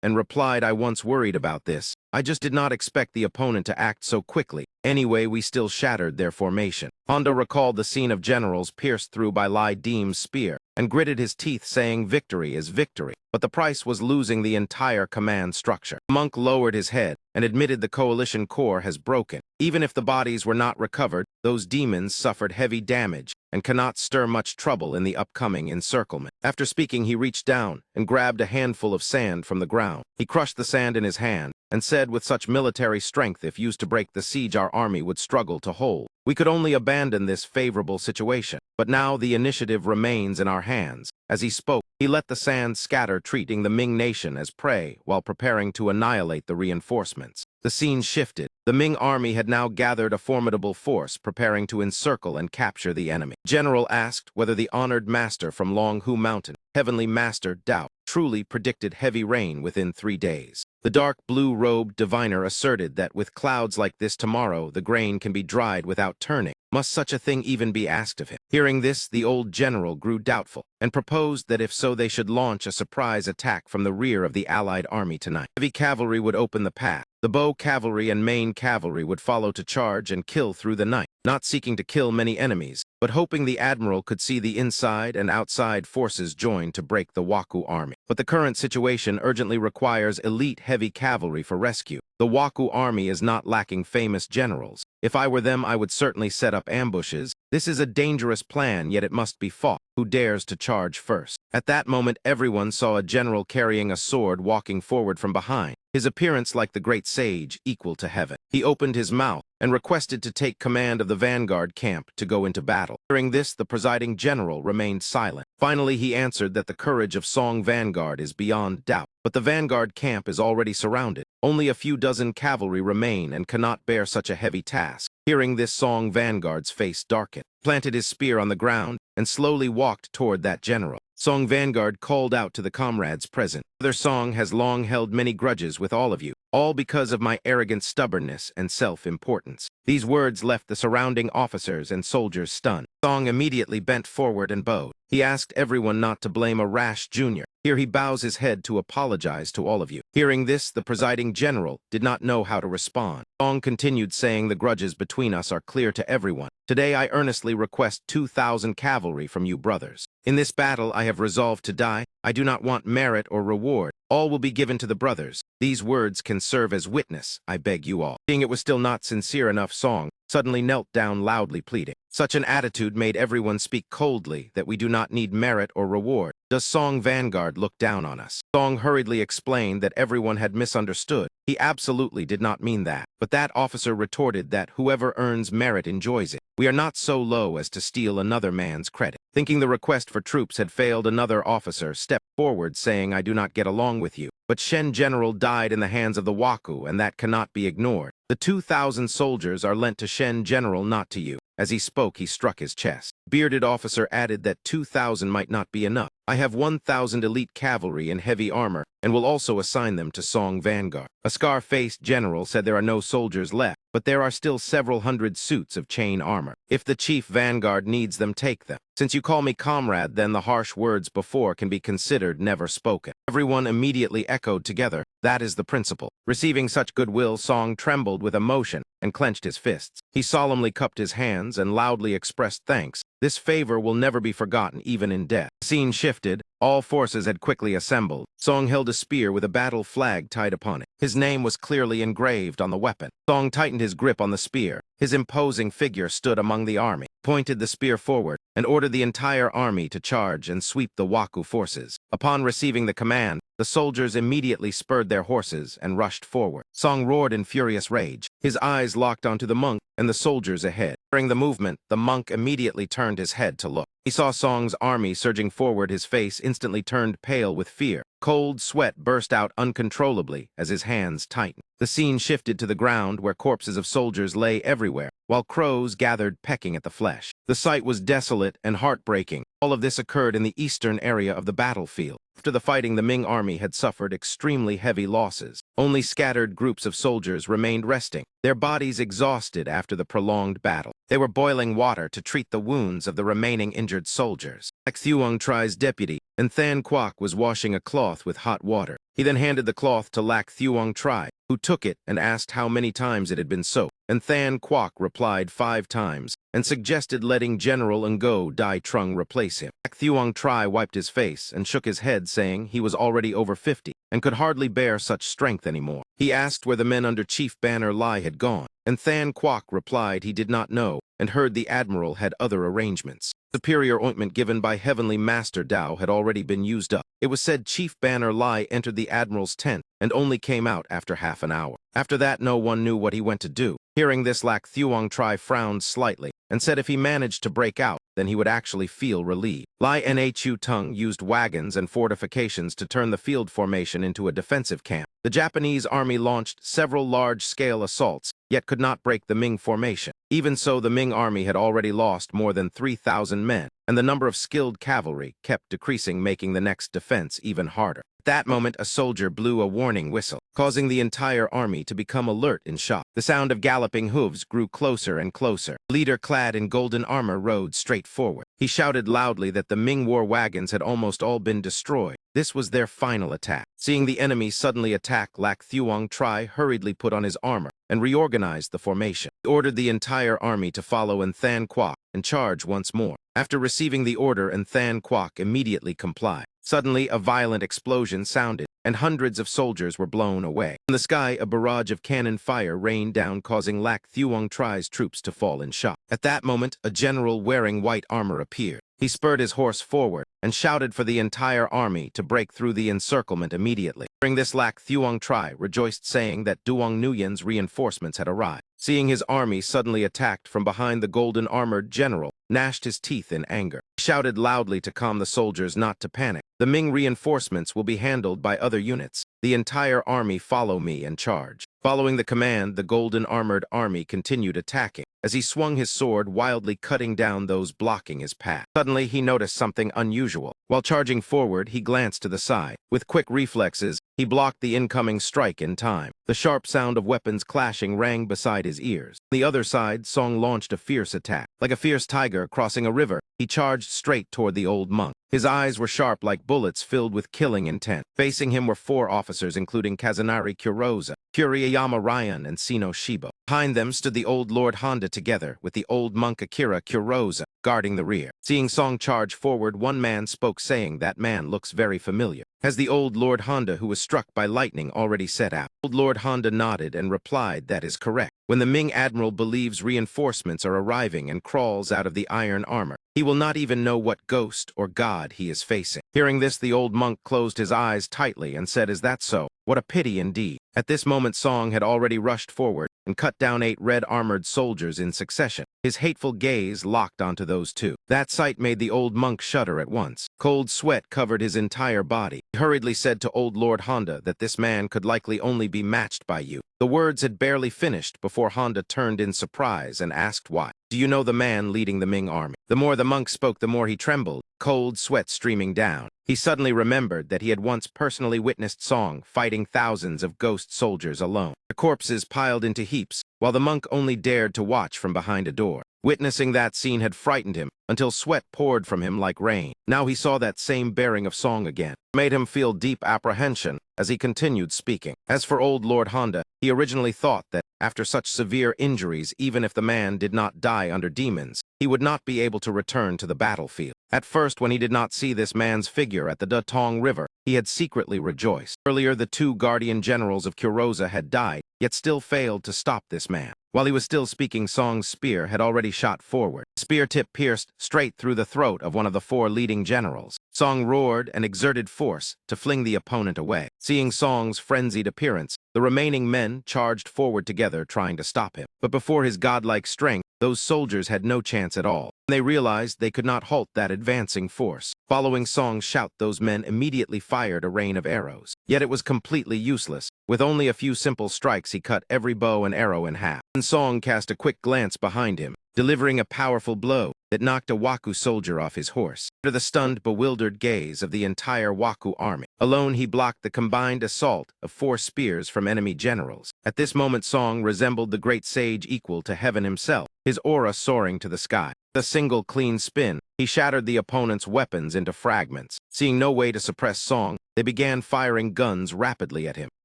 and replied, "I once worried about this. I just did not expect the opponent to act so quickly. Anyway, we still shattered their formation." Honda recalled the scene of generals pierced through by Lai Deem's spear and gritted his teeth, saying, "Victory is victory." But the price was losing the entire command structure. The monk lowered his head and admitted the coalition core has broken. Even if the bodies were not recovered, those demons suffered heavy damage and cannot stir much trouble in the upcoming encirclement. After speaking, he reached down and grabbed a handful of sand from the ground. He crushed the sand in his hand and said, "With such military strength, if used to break the siege our army would struggle to hold. We could only abandon this favorable situation. But now the initiative remains in our hands." As he spoke, he let the sand scatter, treating the Ming nation as prey while preparing to annihilate the reinforcements. The scene shifted. The Ming army had now gathered a formidable force, preparing to encircle and capture the enemy. General asked whether the honored master from Long Hu Mountain, Heavenly Master Dao, truly predicted heavy rain within 3 days. The dark blue-robed diviner asserted that with clouds like this tomorrow, the grain can be dried without turning. Must such a thing even be asked of him? Hearing this, the old general grew doubtful and proposed that if so, they should launch a surprise attack from the rear of the allied army tonight. Heavy cavalry would open the path. The bow cavalry and main cavalry would follow to charge and kill through the night, not seeking to kill many enemies, but hoping the admiral could see the inside and outside forces join to break the Waku army. But but the current situation urgently requires elite heavy cavalry for rescue. The Waku army is not lacking famous generals. If I were them, I would certainly set up ambushes. This is a dangerous plan, yet it must be fought. Who dares to charge first? At that moment, everyone saw a general carrying a sword walking forward from behind, his appearance like the great sage, equal to heaven. He opened his mouth and requested to take command of the vanguard camp to go into battle. Hearing this, the presiding general remained silent. Finally, he answered that the courage of Song Vanguard is beyond doubt, but the vanguard camp is already surrounded. Only a few dozen cavalry remain and cannot bear such a heavy task. Hearing this, Song Vanguard's face darkened, planted his spear on the ground, and slowly walked toward that general. Song Vanguard called out to the comrades present. Brother Song has long held many grudges with all of you, all because of my arrogant stubbornness and self-importance. These words left the surrounding officers and soldiers stunned. Song immediately bent forward and bowed. He asked everyone not to blame a rash junior. Here he bows his head to apologize to all of you. Hearing this, the presiding general did not know how to respond. Song continued saying, the grudges between us are clear to everyone. Today I earnestly request 2,000 cavalry from you brothers. In this battle I have resolved to die. I do not want merit or reward. All will be given to the brothers. These words can serve as witness, I beg you all. Seeing it was still not sincere enough, Song suddenly knelt down loudly pleading. Such an attitude made everyone speak coldly that we do not need merit or reward. Does Song Vanguard look down on us? Song hurriedly explained that everyone had misunderstood. He absolutely did not mean that. But that officer retorted that whoever earns merit enjoys it. We are not so low as to steal another man's credit. Thinking the request for troops had failed, another officer stepped forward saying, I do not get along with you. But Shen General died in the hands of the Waku, and that cannot be ignored. The 2,000 soldiers are lent to Shen General, not to you. As he spoke, he struck his chest. Bearded officer added that 2,000 might not be enough. I have 1,000 elite cavalry in heavy armor, and will also assign them to Song Vanguard. A scar-faced general said there are no soldiers left, but there are still several hundred suits of chain armor. If the chief vanguard needs them, take them. Since you call me comrade, then the harsh words before can be considered never spoken. Everyone immediately echoed together, that is the principle. Receiving such goodwill, Song trembled with emotion and clenched his fists. He solemnly cupped his hands and loudly expressed thanks. This favor will never be forgotten, even in death. The scene shifted. All forces had quickly assembled. Song held a spear with a battle flag tied upon it. His name was clearly engraved on the weapon. Song tightened his grip on the spear. His imposing figure stood among the army, pointed the spear forward, and ordered the entire army to charge and sweep the Waku forces. Upon receiving the command, the soldiers immediately spurred their horses and rushed forward. Song roared in furious rage. His eyes locked onto the monk and the soldiers ahead. During the movement, the monk immediately turned his head to look. He saw Song's army surging forward. His face instantly turned pale with fear. Cold sweat burst out uncontrollably as his hands tightened. The scene shifted to the ground where corpses of soldiers lay everywhere, while crows gathered pecking at the flesh. The sight was desolate and heartbreaking. All of this occurred in the eastern area of the battlefield. After the fighting, the Ming army had suffered extremely heavy losses. Only scattered groups of soldiers remained resting, their bodies exhausted after the prolonged battle. They were boiling water to treat the wounds of the remaining injured soldiers. Lac Thuong Tri's deputy, and Than Quoc, was washing a cloth with hot water. He then handed the cloth to Lac Thuong Tri, who took it and asked how many times it had been soaked. And Than Quoc replied 5 times, and suggested letting General Ngo Dai Trung replace him. Lac Thuong Tri wiped his face and shook his head, saying he was already over 50 and could hardly bear such strength anymore. He asked where the men under Chief Banner Lai had gone, and Than Quoc replied he did not know and heard the admiral had other arrangements. Superior ointment given by Heavenly Master Dao had already been used up. It was said Chief Banner Lai entered the admiral's tent and only came out after half an hour. After that, no one knew what he went to do. Hearing this, Lac Thuong Tri frowned slightly and said if he managed to break out, then he would actually feel relieved. Lai Nhu Tung used wagons and fortifications to turn the field formation into a defensive camp. The Japanese army launched several large-scale assaults, yet could not break the Ming formation. Even so, the Ming army had already lost more than 3,000 men, and the number of skilled cavalry kept decreasing, making the next defense even harder. At that moment, a soldier blew a warning whistle, causing the entire army to become alert in shock. The sound of galloping hooves grew closer and closer. A leader clad in golden armor rode straight forward. He shouted loudly that the Ming war wagons had almost all been destroyed. This was their final attack. Seeing the enemy suddenly attack, Lac Thuong Tri hurriedly put on his armor and reorganized the formation. He ordered the entire army to follow in Than Quoc and charge once more. After receiving the order, and Than Quoc immediately complied. Suddenly, a violent explosion sounded, and hundreds of soldiers were blown away. In the sky, a barrage of cannon fire rained down, causing Lac Thuong Tri's troops to fall in shock. At that moment, a general wearing white armor appeared. He spurred his horse forward and shouted for the entire army to break through the encirclement immediately. During this, Lac Thuong Tri rejoiced, saying that Duong Nguyen's reinforcements had arrived. Seeing his army suddenly attacked from behind, the golden-armored general gnashed his teeth in anger. He shouted loudly to calm the soldiers not to panic. The Ming reinforcements will be handled by other units. The entire army follow me and charge. Following the command, the golden-armored army continued attacking, as he swung his sword, wildly cutting down those blocking his path. Suddenly, he noticed something unusual. While charging forward, he glanced to the side. With quick reflexes, he blocked the incoming strike in time. The sharp sound of weapons clashing rang beside his ears. On the other side, Song launched a fierce attack. Like a fierce tiger crossing a river, he charged straight toward the old monk. His eyes were sharp like bullets filled with killing intent. Facing him were 4 officers, including Kazunari Kurosa, Kuriyama Ryan, and Sino Shibo. Behind them stood the old Lord Honda, together with the old monk Akira Kurosa, guarding the rear. Seeing Song charge forward, one man spoke, saying, "That man looks very familiar." Has the old Lord Honda, who was struck by lightning, already set out? Old Lord Honda nodded and replied, "That is correct." When the Ming admiral believes reinforcements are arriving and crawls out of the iron armor, he will not even know what ghost or god he is facing. Hearing this, the old monk closed his eyes tightly and said, "Is that so? What a pity indeed." At this moment, Song had already rushed forward and cut down 8 red-armored soldiers in succession. His hateful gaze locked onto those 2. That sight made the old monk shudder at once. Cold sweat covered his entire body. He hurriedly said to old Lord Honda that this man could likely only be matched by you. The words had barely finished before Honda turned in surprise and asked why. "Do you know the man leading the Ming army?" The more the monk spoke, the more he trembled, cold sweat streaming down. He suddenly remembered that he had once personally witnessed Song fighting thousands of ghost soldiers alone. The corpses piled into heaps, while the monk only dared to watch from behind a door. Witnessing that scene had frightened him until sweat poured from him like rain. Now he saw that same bearing of Song again. It made him feel deep apprehension as he continued speaking. As for old Lord Honda, he originally thought that after such severe injuries, even if the man did not die under demons, he would not be able to return to the battlefield. At first, when he did not see this man's figure at the Datong River, he had secretly rejoiced. Earlier, the 2 guardian generals of Kurosa had died, yet still failed to stop this man. While he was still speaking, Song's spear had already shot forward. The spear tip pierced straight through the throat of one of the 4 leading generals. Song roared and exerted force to fling the opponent away. Seeing Song's frenzied appearance, the remaining men charged forward together, trying to stop him. But before his godlike strength, those soldiers had no chance at all. They realized they could not halt that advancing force. Following Song's shout, those men immediately fired a rain of arrows. Yet it was completely useless. With only a few simple strikes, he cut every bow and arrow in half. And Song cast a quick glance behind him, delivering a powerful blow that knocked a Waku soldier off his horse. Under the stunned, bewildered gaze of the entire Waku army, alone he blocked the combined assault of 4 spears from enemy generals. At this moment, Song resembled the great sage equal to heaven himself, his aura soaring to the sky. With a single clean spin, he shattered the opponent's weapons into fragments. Seeing no way to suppress Song, they began firing guns rapidly at him.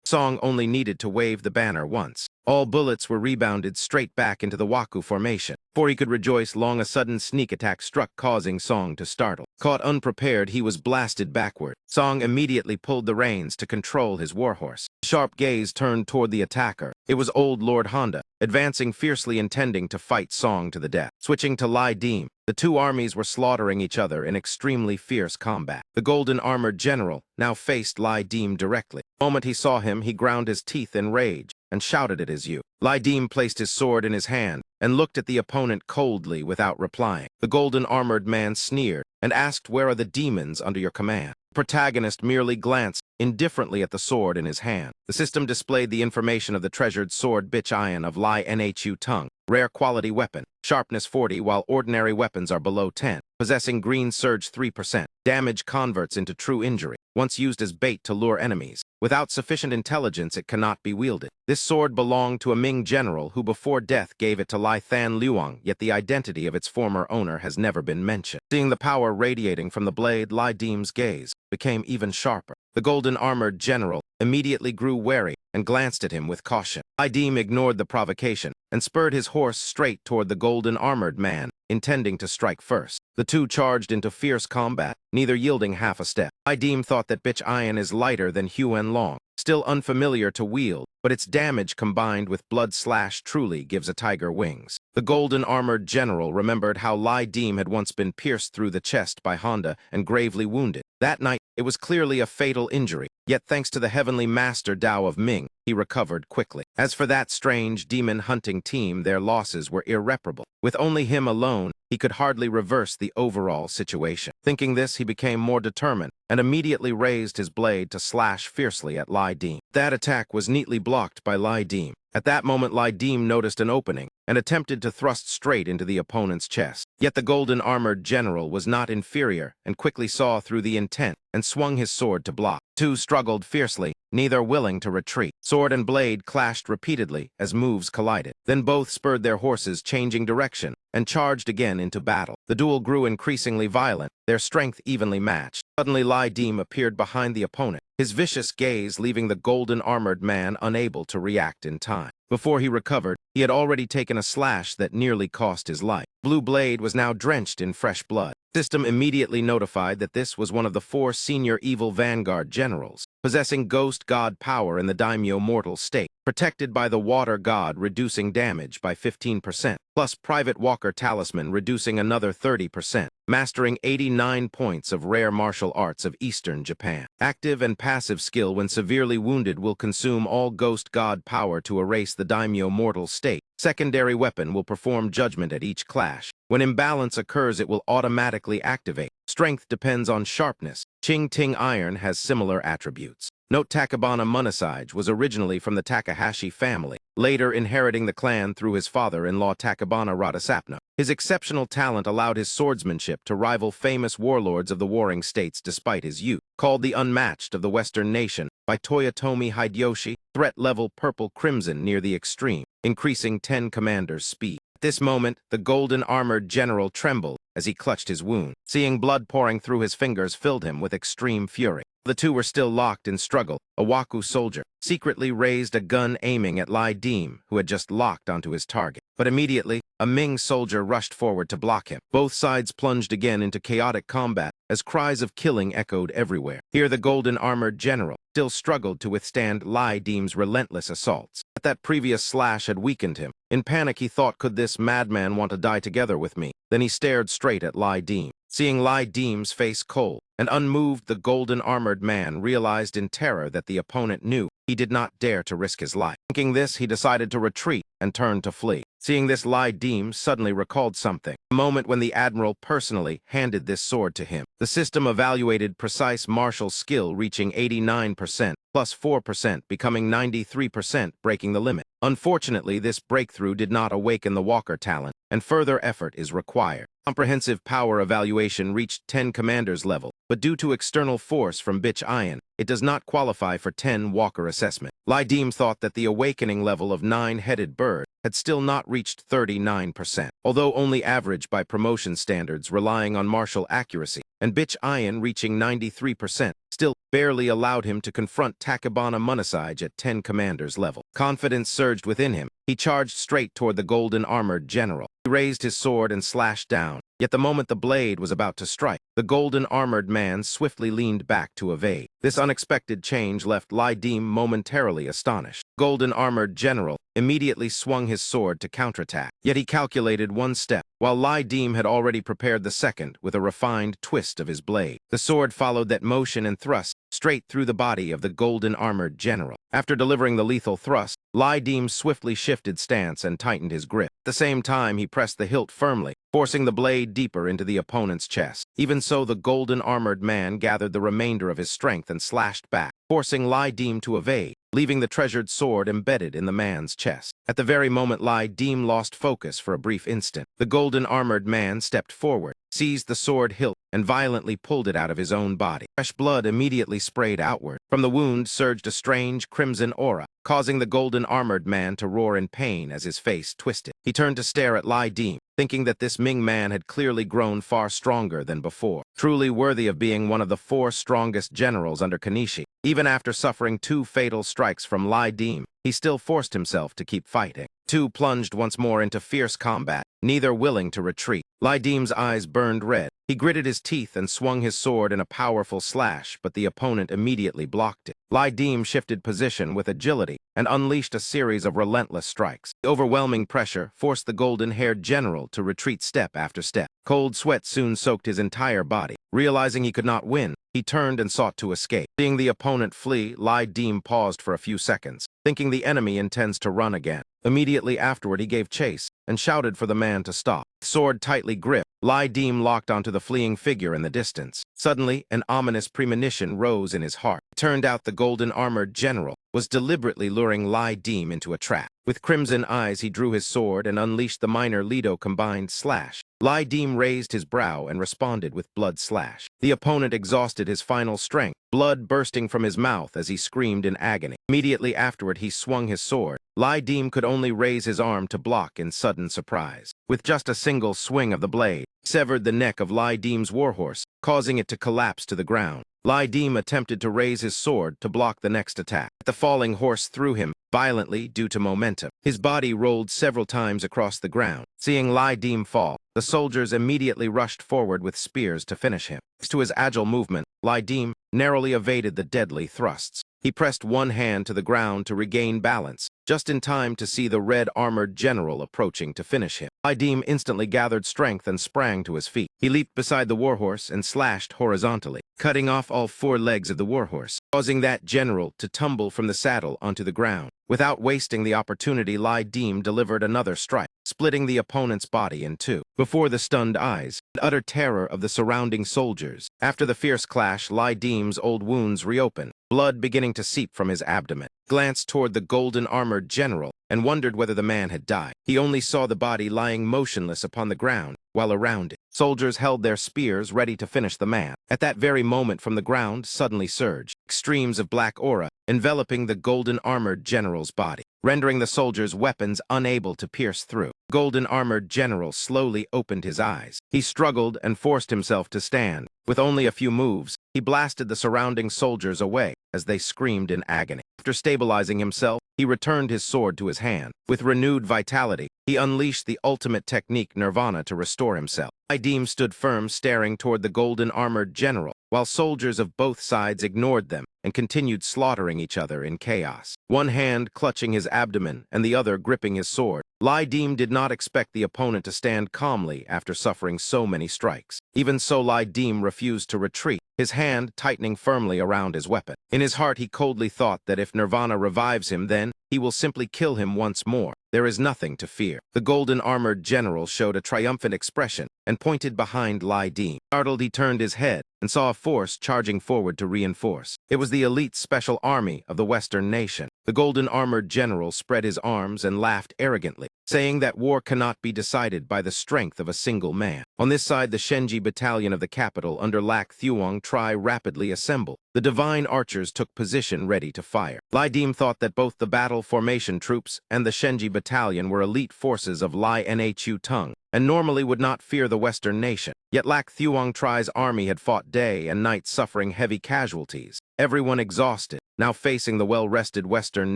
Song only needed to wave the banner once. All bullets were rebounded straight back into the Waku formation. Before he could rejoice long, a sudden sneak attack struck, causing Song to startle. Caught unprepared, he was blasted backward. Song immediately pulled the reins to control his warhorse. Sharp gaze turned toward the attacker. It was old Lord Honda, advancing fiercely, intending to fight Song to the death. Switching to Lai Deem, the 2 armies were slaughtering each other in extremely fierce combat. The golden-armored general now faced Lai Deem directly. The moment he saw him, he ground his teeth in rage and shouted at his youth. Lai Deem placed his sword in his hand and looked at the opponent coldly without replying. The golden-armored man sneered and asked, "Where are the demons under your command?" The protagonist merely glanced indifferently at the sword in his hand. The system displayed the information of the treasured sword Bitch Iron of Lai Nhu Tongue. Rare quality weapon. Sharpness 40, while ordinary weapons are below 10. Possessing green surge 3%. Damage converts into true injury. Once used as bait to lure enemies. Without sufficient intelligence, it cannot be wielded. This sword belonged to a Ming general who before death gave it to Lai Than Luang, yet the identity of its former owner has never been mentioned. Seeing the power radiating from the blade, Lai Deem's gaze became even sharper. The golden-armored general immediately grew wary and glanced at him with caution. Lai Deem ignored the provocation and spurred his horse straight toward the golden-armored man, intending to strike first. The two charged into fierce combat, neither yielding half a step. Lai Dim thought that Bitch Iron is lighter than Huan Long, still unfamiliar to wield, but its damage combined with blood slash truly gives a tiger wings. The golden-armored general remembered how Lai Dim had once been pierced through the chest by Honda and gravely wounded. That night, it was clearly a fatal injury, yet thanks to the heavenly master Tao of Ming, he recovered quickly. As for that strange demon-hunting team, their losses were irreparable. With only him alone, he could hardly reverse the overall situation. Thinking this, he became more determined and immediately raised his blade to slash fiercely at Lai Dim. That attack was neatly blocked by Lai Dim. At that moment, Lai Dim noticed an opening and attempted to thrust straight into the opponent's chest. Yet the golden-armored general was not inferior and quickly saw through the intent and swung his sword to block. Two struggled fiercely, neither willing to retreat. Sword and blade clashed repeatedly as moves collided. Then both spurred their horses, changing direction, and charged again into battle. The duel grew increasingly violent, their strength evenly matched. Suddenly, Lai Dim appeared behind the opponent, his vicious gaze leaving the golden-armored man unable to react in time. Before he recovered, he had already taken a slash that nearly cost his life. Blue blade was now drenched in fresh blood. System immediately notified that this was one of the 4 senior evil vanguard generals, possessing ghost god power in the daimyo mortal state, protected by the water god reducing damage by 15%, plus private walker talisman reducing another 30%, mastering 89 points of rare martial arts of Eastern Japan. Active and passive skill when severely wounded will consume all ghost god power to erase the daimyo mortal state. Secondary weapon will perform judgment at each clash. When imbalance occurs, it will automatically activate. Strength depends on sharpness. Ching Ting Iron has similar attributes. Note Takabana Munasage was originally from the Takahashi family, later inheriting the clan through his father-in-law Takabana Radasapno. His exceptional talent allowed his swordsmanship to rival famous warlords of the warring states despite his youth. Called the Unmatched of the Western nation by Toyotomi Hideyoshi, threat level purple-crimson near the extreme, increasing 10 commanders' speed. At this moment, the golden-armored general trembled as he clutched his wound. Seeing blood pouring through his fingers filled him with extreme fury. The two were still locked in struggle. A Waku soldier secretly raised a gun aiming at Lai Dim, who had just locked onto his target. But immediately, a Ming soldier rushed forward to block him. Both sides plunged again into chaotic combat as cries of killing echoed everywhere. Here the golden-armored general still struggled to withstand Lai Dim's relentless assaults. But that previous slash had weakened him. In panic, he thought, could this madman want to die together with me? Then he stared straight at Lai Dim. Seeing Lai Dim's face cold and unmoved, the golden-armored man realized in terror that the opponent knew he did not dare to risk his life. Thinking this, he decided to retreat and turned to flee. Seeing this, Lai Dim suddenly recalled something. A moment when the admiral personally handed this sword to him. The system evaluated precise martial skill reaching 89%, plus 4%, becoming 93%, breaking the limit. Unfortunately, this breakthrough did not awaken the walker talent, and further effort is required. Comprehensive power evaluation reached 10 commanders level, but due to external force from Bitch Iron, it does not qualify for 10 walker assessment. Lai Dim thought that the awakening level of 9-headed bird had still not reached 39%, although only average by promotion standards relying on martial accuracy, and Bitch Iron reaching 93%, still barely allowed him to confront Takabana Munasage at 10 commanders level. Confidence surged within him. He charged straight toward the golden-armored general. He raised his sword and slashed down. Yet the moment the blade was about to strike, the golden-armored man swiftly leaned back to evade. This unexpected change left Lai Dim momentarily astonished. Golden-armored general immediately swung his sword to counterattack. Yet he calculated one step, while Lai Dim had already prepared the second with a refined twist of his blade. The sword followed that motion and thrust straight through the body of the golden-armored general. After delivering the lethal thrust, Lai Dim swiftly shifted stance and tightened his grip. At the same time, he pressed the hilt firmly, forcing the blade deeper into the opponent's chest. Even so, the golden-armored man gathered the remainder of his strength and slashed back, forcing Lai Dim to evade, leaving the treasured sword embedded in the man's chest. At the very moment Lai Dim lost focus for a brief instant, the golden-armored man stepped forward, seized the sword hilt, and violently pulled it out of his own body. Fresh blood immediately sprayed outward. From the wound surged a strange crimson aura, causing the golden-armored man to roar in pain as his face twisted. He turned to stare at Lai Dim, thinking that this Ming man had clearly grown far stronger than before, truly worthy of being one of the 4 strongest generals under Kanishi. Even after suffering 2 fatal strikes from Lai Dim, he still forced himself to keep fighting. Two plunged once more into fierce combat, neither willing to retreat. Lai Dim's eyes burned red. He gritted his teeth and swung his sword in a powerful slash, but the opponent immediately blocked it. Lai Dim shifted position with agility and unleashed a series of relentless strikes. The overwhelming pressure forced the golden-haired general to retreat step after step. Cold sweat soon soaked his entire body. Realizing he could not win, he turned and sought to escape. Seeing the opponent flee, Lai Dim paused for a few seconds, thinking the enemy intends to run again. Immediately afterward, he gave chase and shouted for the man to stop. Sword tightly gripped, Lai Dim locked onto the fleeing figure in the distance. Suddenly, an ominous premonition rose in his heart. It turned out the golden-armored general was deliberately luring Lai Dim into a trap. With crimson eyes, he drew his sword and unleashed the minor Lido combined slash. Lai Dim raised his brow and responded with blood slash. The opponent exhausted his final strength, blood bursting from his mouth as he screamed in agony. Immediately afterward, he swung his sword. Lai Dim could only raise his arm to block in sudden surprise. With just a single swing of the blade, severed the neck of Lai Dim's warhorse, causing it to collapse to the ground. Lai Dim attempted to raise his sword to block the next attack. The falling horse threw him violently due to momentum. His body rolled several times across the ground. Seeing Lai Dim fall, the soldiers immediately rushed forward with spears to finish him. Thanks to his agile movement, Lai Dim narrowly evaded the deadly thrusts. He pressed one hand to the ground to regain balance, just in time to see the red-armored general approaching to finish him. Lai Dim instantly gathered strength and sprang to his feet. He leaped beside the warhorse and slashed horizontally, cutting off all four legs of the warhorse, causing that general to tumble from the saddle onto the ground. Without wasting the opportunity, Lai Dim delivered another strike, splitting the opponent's body in two. Before the stunned eyes and utter terror of the surrounding soldiers, after the fierce clash, Lai Dim's old wounds reopened, blood beginning to seep from his abdomen. Glanced toward the golden-armored general and wondered whether the man had died. He only saw the body lying motionless upon the ground, while around it, soldiers held their spears ready to finish the man. At that very moment, from the ground suddenly surged streams of black aura, enveloping the golden-armored general's body, rendering the soldiers' weapons unable to pierce through. Golden-armored general slowly opened his eyes. He struggled and forced himself to stand. With only a few moves, he blasted the surrounding soldiers away as they screamed in agony. After stabilizing himself, he returned his sword to his hand. With renewed vitality, he unleashed the ultimate technique Nirvana to restore himself. Lai Dim stood firm, staring toward the golden-armored general, while soldiers of both sides ignored them and continued slaughtering each other in chaos. One hand clutching his abdomen and the other gripping his sword, Lai Dim did not expect the opponent to stand calmly after suffering so many strikes. Even so, Lai Dim refused to retreat, his hand tightening firmly around his weapon. In his heart, he coldly thought that if Nirvana revives him, then he will simply kill him once more. There is nothing to fear. The golden-armored general showed a triumphant expression and pointed behind Lai Dim. Startled, he turned his head and saw a force charging forward to reinforce. It was the elite special army of the Western nation. The golden-armored general spread his arms and laughed arrogantly, saying that war cannot be decided by the strength of a single man. On this side, the Shenji battalion of the capital under Lac Thuong Tri rapidly assembled. The divine archers took position ready to fire. Lai Dim thought that both the battle formation troops and the Shenji battalion were elite forces of Lai Nhu Tung, and normally would not fear the Western nation. Yet Lac Thuong Tri's army had fought day and night, suffering heavy casualties. Everyone exhausted, now facing the well-rested Western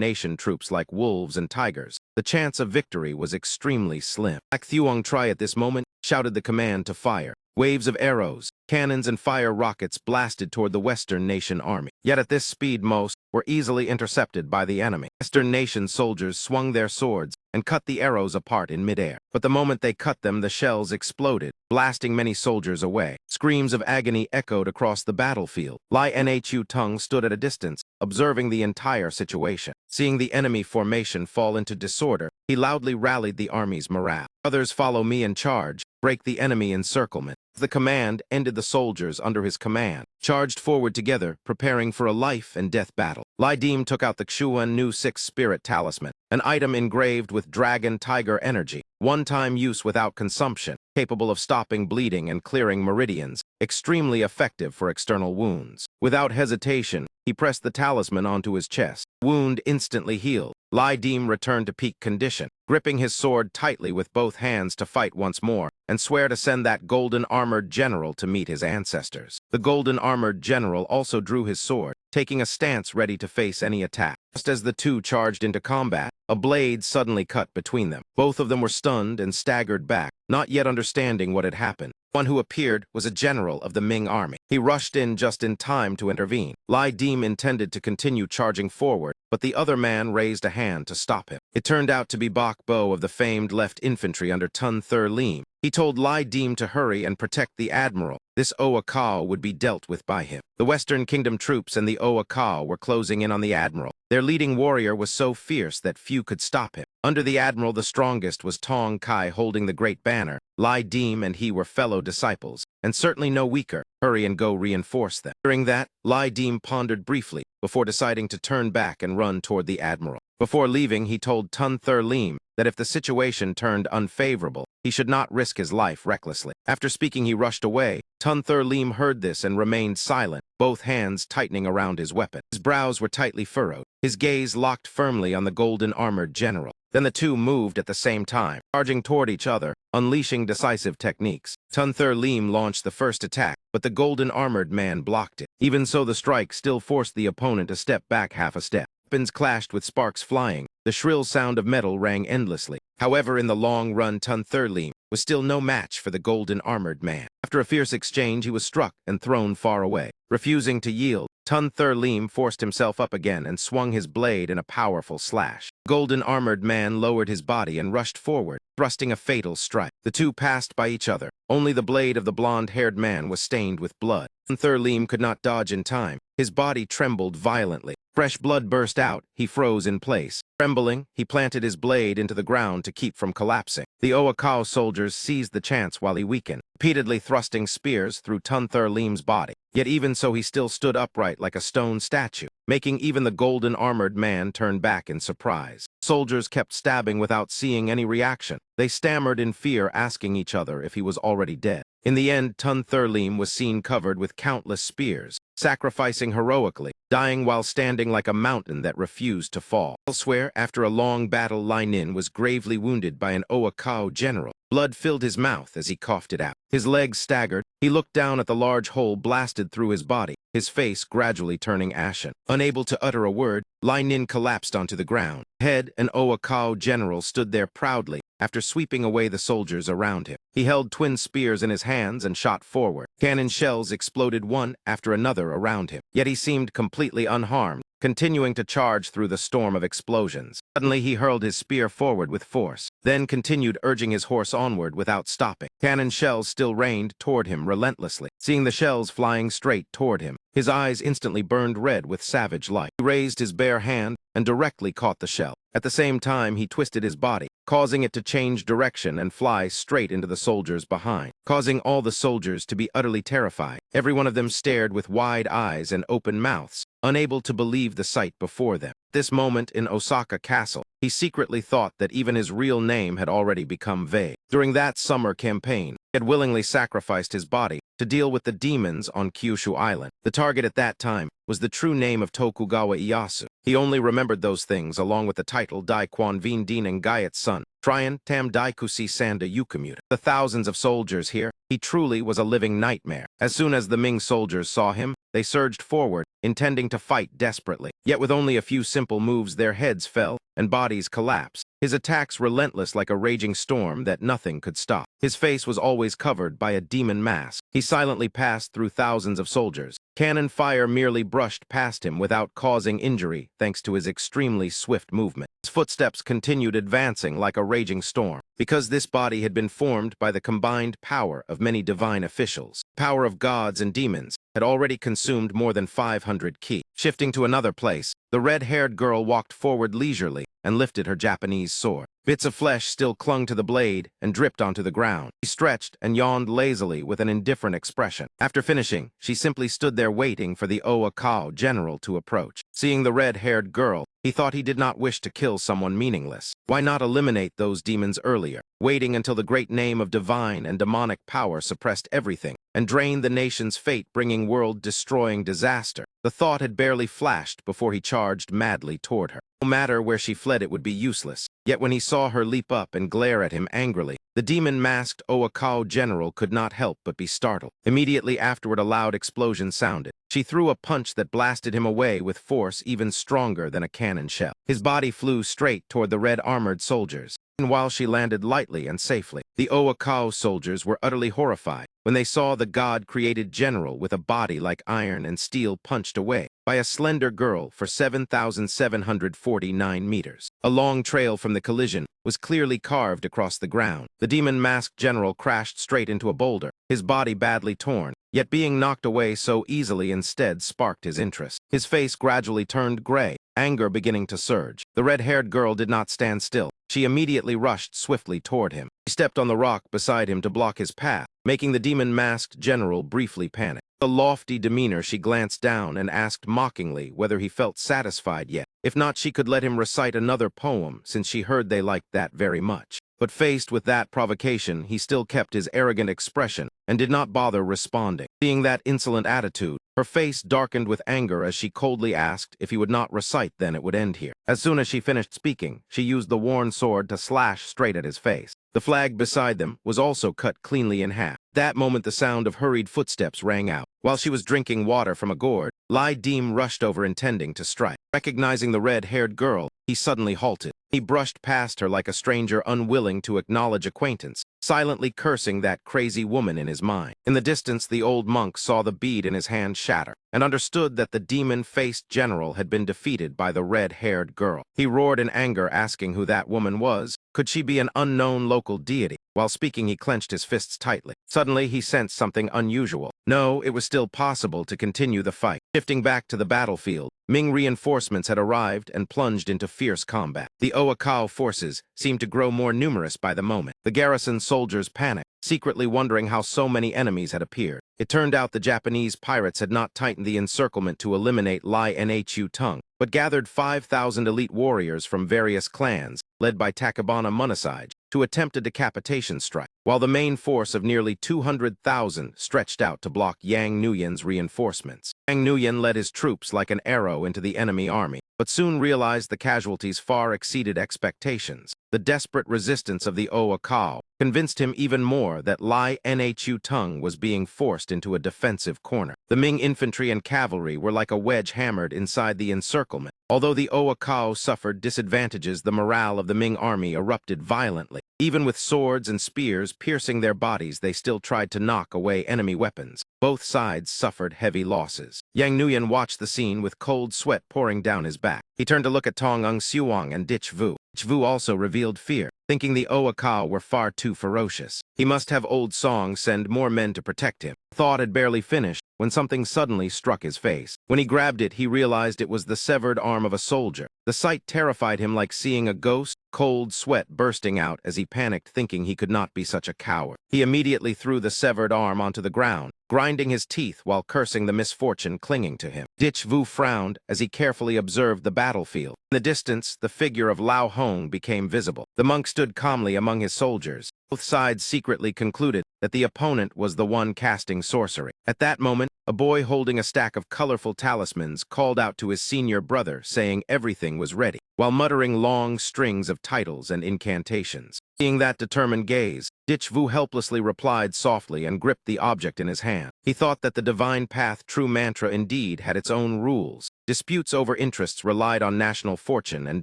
nation troops like wolves and tigers. The chance of victory was extremely slim. Lac Thuong Tri at this moment shouted the command to fire. Waves of arrows, cannons, and fire rockets blasted toward the Western nation army. Yet at this speed, most were easily intercepted by the enemy. Western nation soldiers swung their swords and cut the arrows apart in midair. But the moment they cut them, the shells exploded, blasting many soldiers away. Screams of agony echoed across the battlefield. Lai Nhu Tung stood at a distance, observing the entire situation. Seeing the enemy formation fall into disorder, he loudly rallied the army's morale. "Others follow me and charge. Break the enemy encirclement." The command ended. The soldiers under his command charged forward together, preparing for a life-and-death battle. Lai Dim took out the Xuan Nu 6 Spirit Talisman, an item engraved with dragon-tiger energy, one-time use without consumption, capable of stopping bleeding and clearing meridians, extremely effective for external wounds. Without hesitation, he pressed the talisman onto his chest. Wound instantly healed. Lai Dim returned to peak condition, gripping his sword tightly with both hands to fight once more, and swear to send that golden-armored general to meet his ancestors. The golden-armored general also drew his sword, taking a stance ready to face any attack. Just as the two charged into combat, a blade suddenly cut between them. Both of them were stunned and staggered back, not yet understanding what had happened. One who appeared was a general of the Ming army. He rushed in just in time to intervene. Lai Dim intended to continue charging forward, but the other man raised a hand to stop him. It turned out to be Bok Bo of the famed left infantry under Tun Thur Lim. He told Lai Dim to hurry and protect the admiral. This Oa Kao would be dealt with by him. The Western Kingdom troops and the Oa Kao were closing in on the admiral. Their leading warrior was so fierce that few could stop him. Under the admiral, the strongest was Tong Kai holding the great banner. Lai Dim and he were fellow disciples, and certainly no weaker. Hurry and go reinforce them. During that, Lai Dim pondered briefly before deciding to turn back and run toward the admiral. Before leaving, he told Tun Thur Lim that if the situation turned unfavorable, he should not risk his life recklessly. After speaking, he rushed away. Tun Thur Lim heard this and remained silent, both hands tightening around his weapon. His brows were tightly furrowed, his gaze locked firmly on the golden-armored general. Then the two moved at the same time, charging toward each other, unleashing decisive techniques. Tun Thur Lim launched the first attack, but the golden-armored man blocked it. Even so, the strike still forced the opponent to step back half a step. Weapons clashed with sparks flying. The shrill sound of metal rang endlessly. However, in the long run, Tun Thur Lim was still no match for the golden-armored man. After a fierce exchange, he was struck and thrown far away. Refusing to yield, Tun Thur Lim forced himself up again and swung his blade in a powerful slash. The golden-armored man lowered his body and rushed forward, thrusting a fatal strike. The two passed by each other. Only the blade of the blonde-haired man was stained with blood. Tun Thur Lim could not dodge in time. His body trembled violently. Fresh blood burst out. He froze in place. Trembling, he planted his blade into the ground to keep from collapsing. The Oa Kao soldiers seized the chance while he weakened, repeatedly thrusting spears through Tun Thur Lim's body. Yet even so, he still stood upright like a stone statue, making even the golden-armored man turn back in surprise. Soldiers kept stabbing without seeing any reaction. They stammered in fear, asking each other if he was already dead. In the end, Tun Thur Lim was seen covered with countless spears, sacrificing heroically, dying while standing like a mountain that refused to fall. Elsewhere, after a long battle, Lai Nin was gravely wounded by an Oa Kao general. Blood filled his mouth as he coughed it out. His legs staggered. He looked down at the large hole blasted through his body, his face gradually turning ashen. Unable to utter a word, Lai Nin collapsed onto the ground. Head, an Oa Kao general, stood there proudly after sweeping away the soldiers around him. He held twin spears in his hands and shot forward. Cannon shells exploded one after another around him, yet he seemed completely unharmed, continuing to charge through the storm of explosions. Suddenly, he hurled his spear forward with force, then continued urging his horse onward without stopping. Cannon shells still rained toward him relentlessly. Seeing the shells flying straight toward him, his eyes instantly burned red with savage light. He raised his bare hand and directly caught the shell. At the same time, he twisted his body, causing it to change direction and fly straight into the soldiers behind, causing all the soldiers to be utterly terrified. Every one of them stared with wide eyes and open mouths, unable to believe the sight before them. At this moment in Osaka Castle, he secretly thought that even his real name had already become vague. During that summer campaign, he had willingly sacrificed his body to deal with the demons on Kyushu Island. The target at that time was the true name of Tokugawa Ieyasu. He only remembered those things along with the title Dai Quan Vien Din and Gaiet's son, Tryon Tam Daikusi Sanda Yukamuta. The thousands of soldiers here, he truly was a living nightmare. As soon as the Ming soldiers saw him, they surged forward, intending to fight desperately. Yet with only a few simple moves, their heads fell and bodies collapsed. His attacks relentless like a raging storm that nothing could stop. His face was always covered by a demon mask. He silently passed through thousands of soldiers. Cannon fire merely brushed past him without causing injury thanks to his extremely swift movement. His footsteps continued advancing like a raging storm. Because this body had been formed by the combined power of many divine officials, power of gods and demons, had already consumed more than 500 ki. Shifting to another place, the red-haired girl walked forward leisurely and lifted her Japanese sword. Bits of flesh still clung to the blade and dripped onto the ground. She stretched and yawned lazily with an indifferent expression. After finishing, she simply stood there waiting for the Oa Kao general to approach. Seeing the red-haired girl, he thought he did not wish to kill someone meaningless. Why not eliminate those demons earlier, waiting until the great name of divine and demonic power suppressed everything and drained the nation's fate, bringing world-destroying disaster? The thought had barely flashed before he charged madly toward her. No matter where she fled, it would be useless. Yet when he saw her leap up and glare at him angrily, the demon-masked Oakao general could not help but be startled. Immediately afterward, a loud explosion sounded. She threw a punch that blasted him away with force even stronger than a cannon shell. His body flew straight toward the red-armored soldiers. And while she landed lightly and safely, the Oakao soldiers were utterly horrified when they saw the god-created general with a body like iron and steel punched away by a slender girl for 7,749 meters. A long trail from the collision was clearly carved across the ground. The demon-masked general crashed straight into a boulder, his body badly torn, yet being knocked away so easily instead sparked his interest. His face gradually turned gray, anger beginning to surge. The red-haired girl did not stand still. She immediately rushed swiftly toward him. He stepped on the rock beside him to block his path, making the demon-masked general briefly panic. With a lofty demeanor, she glanced down and asked mockingly whether he felt satisfied yet. If not, she could let him recite another poem, since she heard they liked that very much. But faced with that provocation, he still kept his arrogant expression and did not bother responding. Seeing that insolent attitude, her face darkened with anger as she coldly asked if he would not recite, then it would end here. As soon as she finished speaking, she used the worn sword to slash straight at his face. The flag beside them was also cut cleanly in half. That moment, the sound of hurried footsteps rang out. While she was drinking water from a gourd, Lai Deem rushed over intending to strike. Recognizing the red-haired girl, he suddenly halted. He brushed past her like a stranger unwilling to acknowledge acquaintance, silently cursing that crazy woman in his mind. In the distance, the old monk saw the bead in his hand shatter and understood that the demon-faced general had been defeated by the red-haired girl. He roared in anger, asking who that woman was. Could she be an unknown local deity? While speaking, he clenched his fists tightly. Suddenly, he sensed something unusual. No, it was still possible to continue the fight. Shifting back to the battlefield, Ming reinforcements had arrived and plunged into fierce combat. The Oakao forces seemed to grow more numerous by the moment. The garrison soldiers panicked, secretly wondering how so many enemies had appeared. It turned out the Japanese pirates had not tightened the encirclement to eliminate Lai Nhu Tung, but gathered 5,000 elite warriors from various clans, led by Takabana Munasage, to attempt a decapitation strike, while the main force of nearly 200,000 stretched out to block Yang Nuyen's reinforcements. Yang Nuyen led his troops like an arrow into the enemy army, but soon realized the casualties far exceeded expectations. The desperate resistance of the Oakao convinced him even more that Lai Nhu Tung was being forced into a defensive corner. The Ming infantry and cavalry were like a wedge hammered inside the encirclement. Although the Oakao suffered disadvantages, the morale of the Ming army erupted violently. Even with swords and spears piercing their bodies, they still tried to knock away enemy weapons. Both sides suffered heavy losses. Yang Nuyen watched the scene with cold sweat pouring down his back. He turned to look at Tong Ung Suang and Dich Vu. Dich Vu also revealed fear, thinking the Oakao were far too ferocious. He must have old Song send more men to protect him. The thought had barely finished when something suddenly struck his face. When he grabbed it, he realized it was the severed arm of a soldier. The sight terrified him like seeing a ghost, cold sweat bursting out as he panicked, thinking he could not be such a coward. He immediately threw the severed arm onto the ground, grinding his teeth while cursing the misfortune clinging to him. Dich Vu frowned as he carefully observed the battlefield. In the distance, the figure of Lao Hong became visible. The monk stood calmly among his soldiers. Both sides secretly concluded that the opponent was the one casting sorcery. At that moment, a boy holding a stack of colorful talismans called out to his senior brother, saying everything was ready, while muttering long strings of titles and incantations. Seeing that determined gaze, Dich Vu helplessly replied softly and gripped the object in his hand. He thought that the Divine Path True Mantra indeed had its own rules. Disputes over interests relied on national fortune and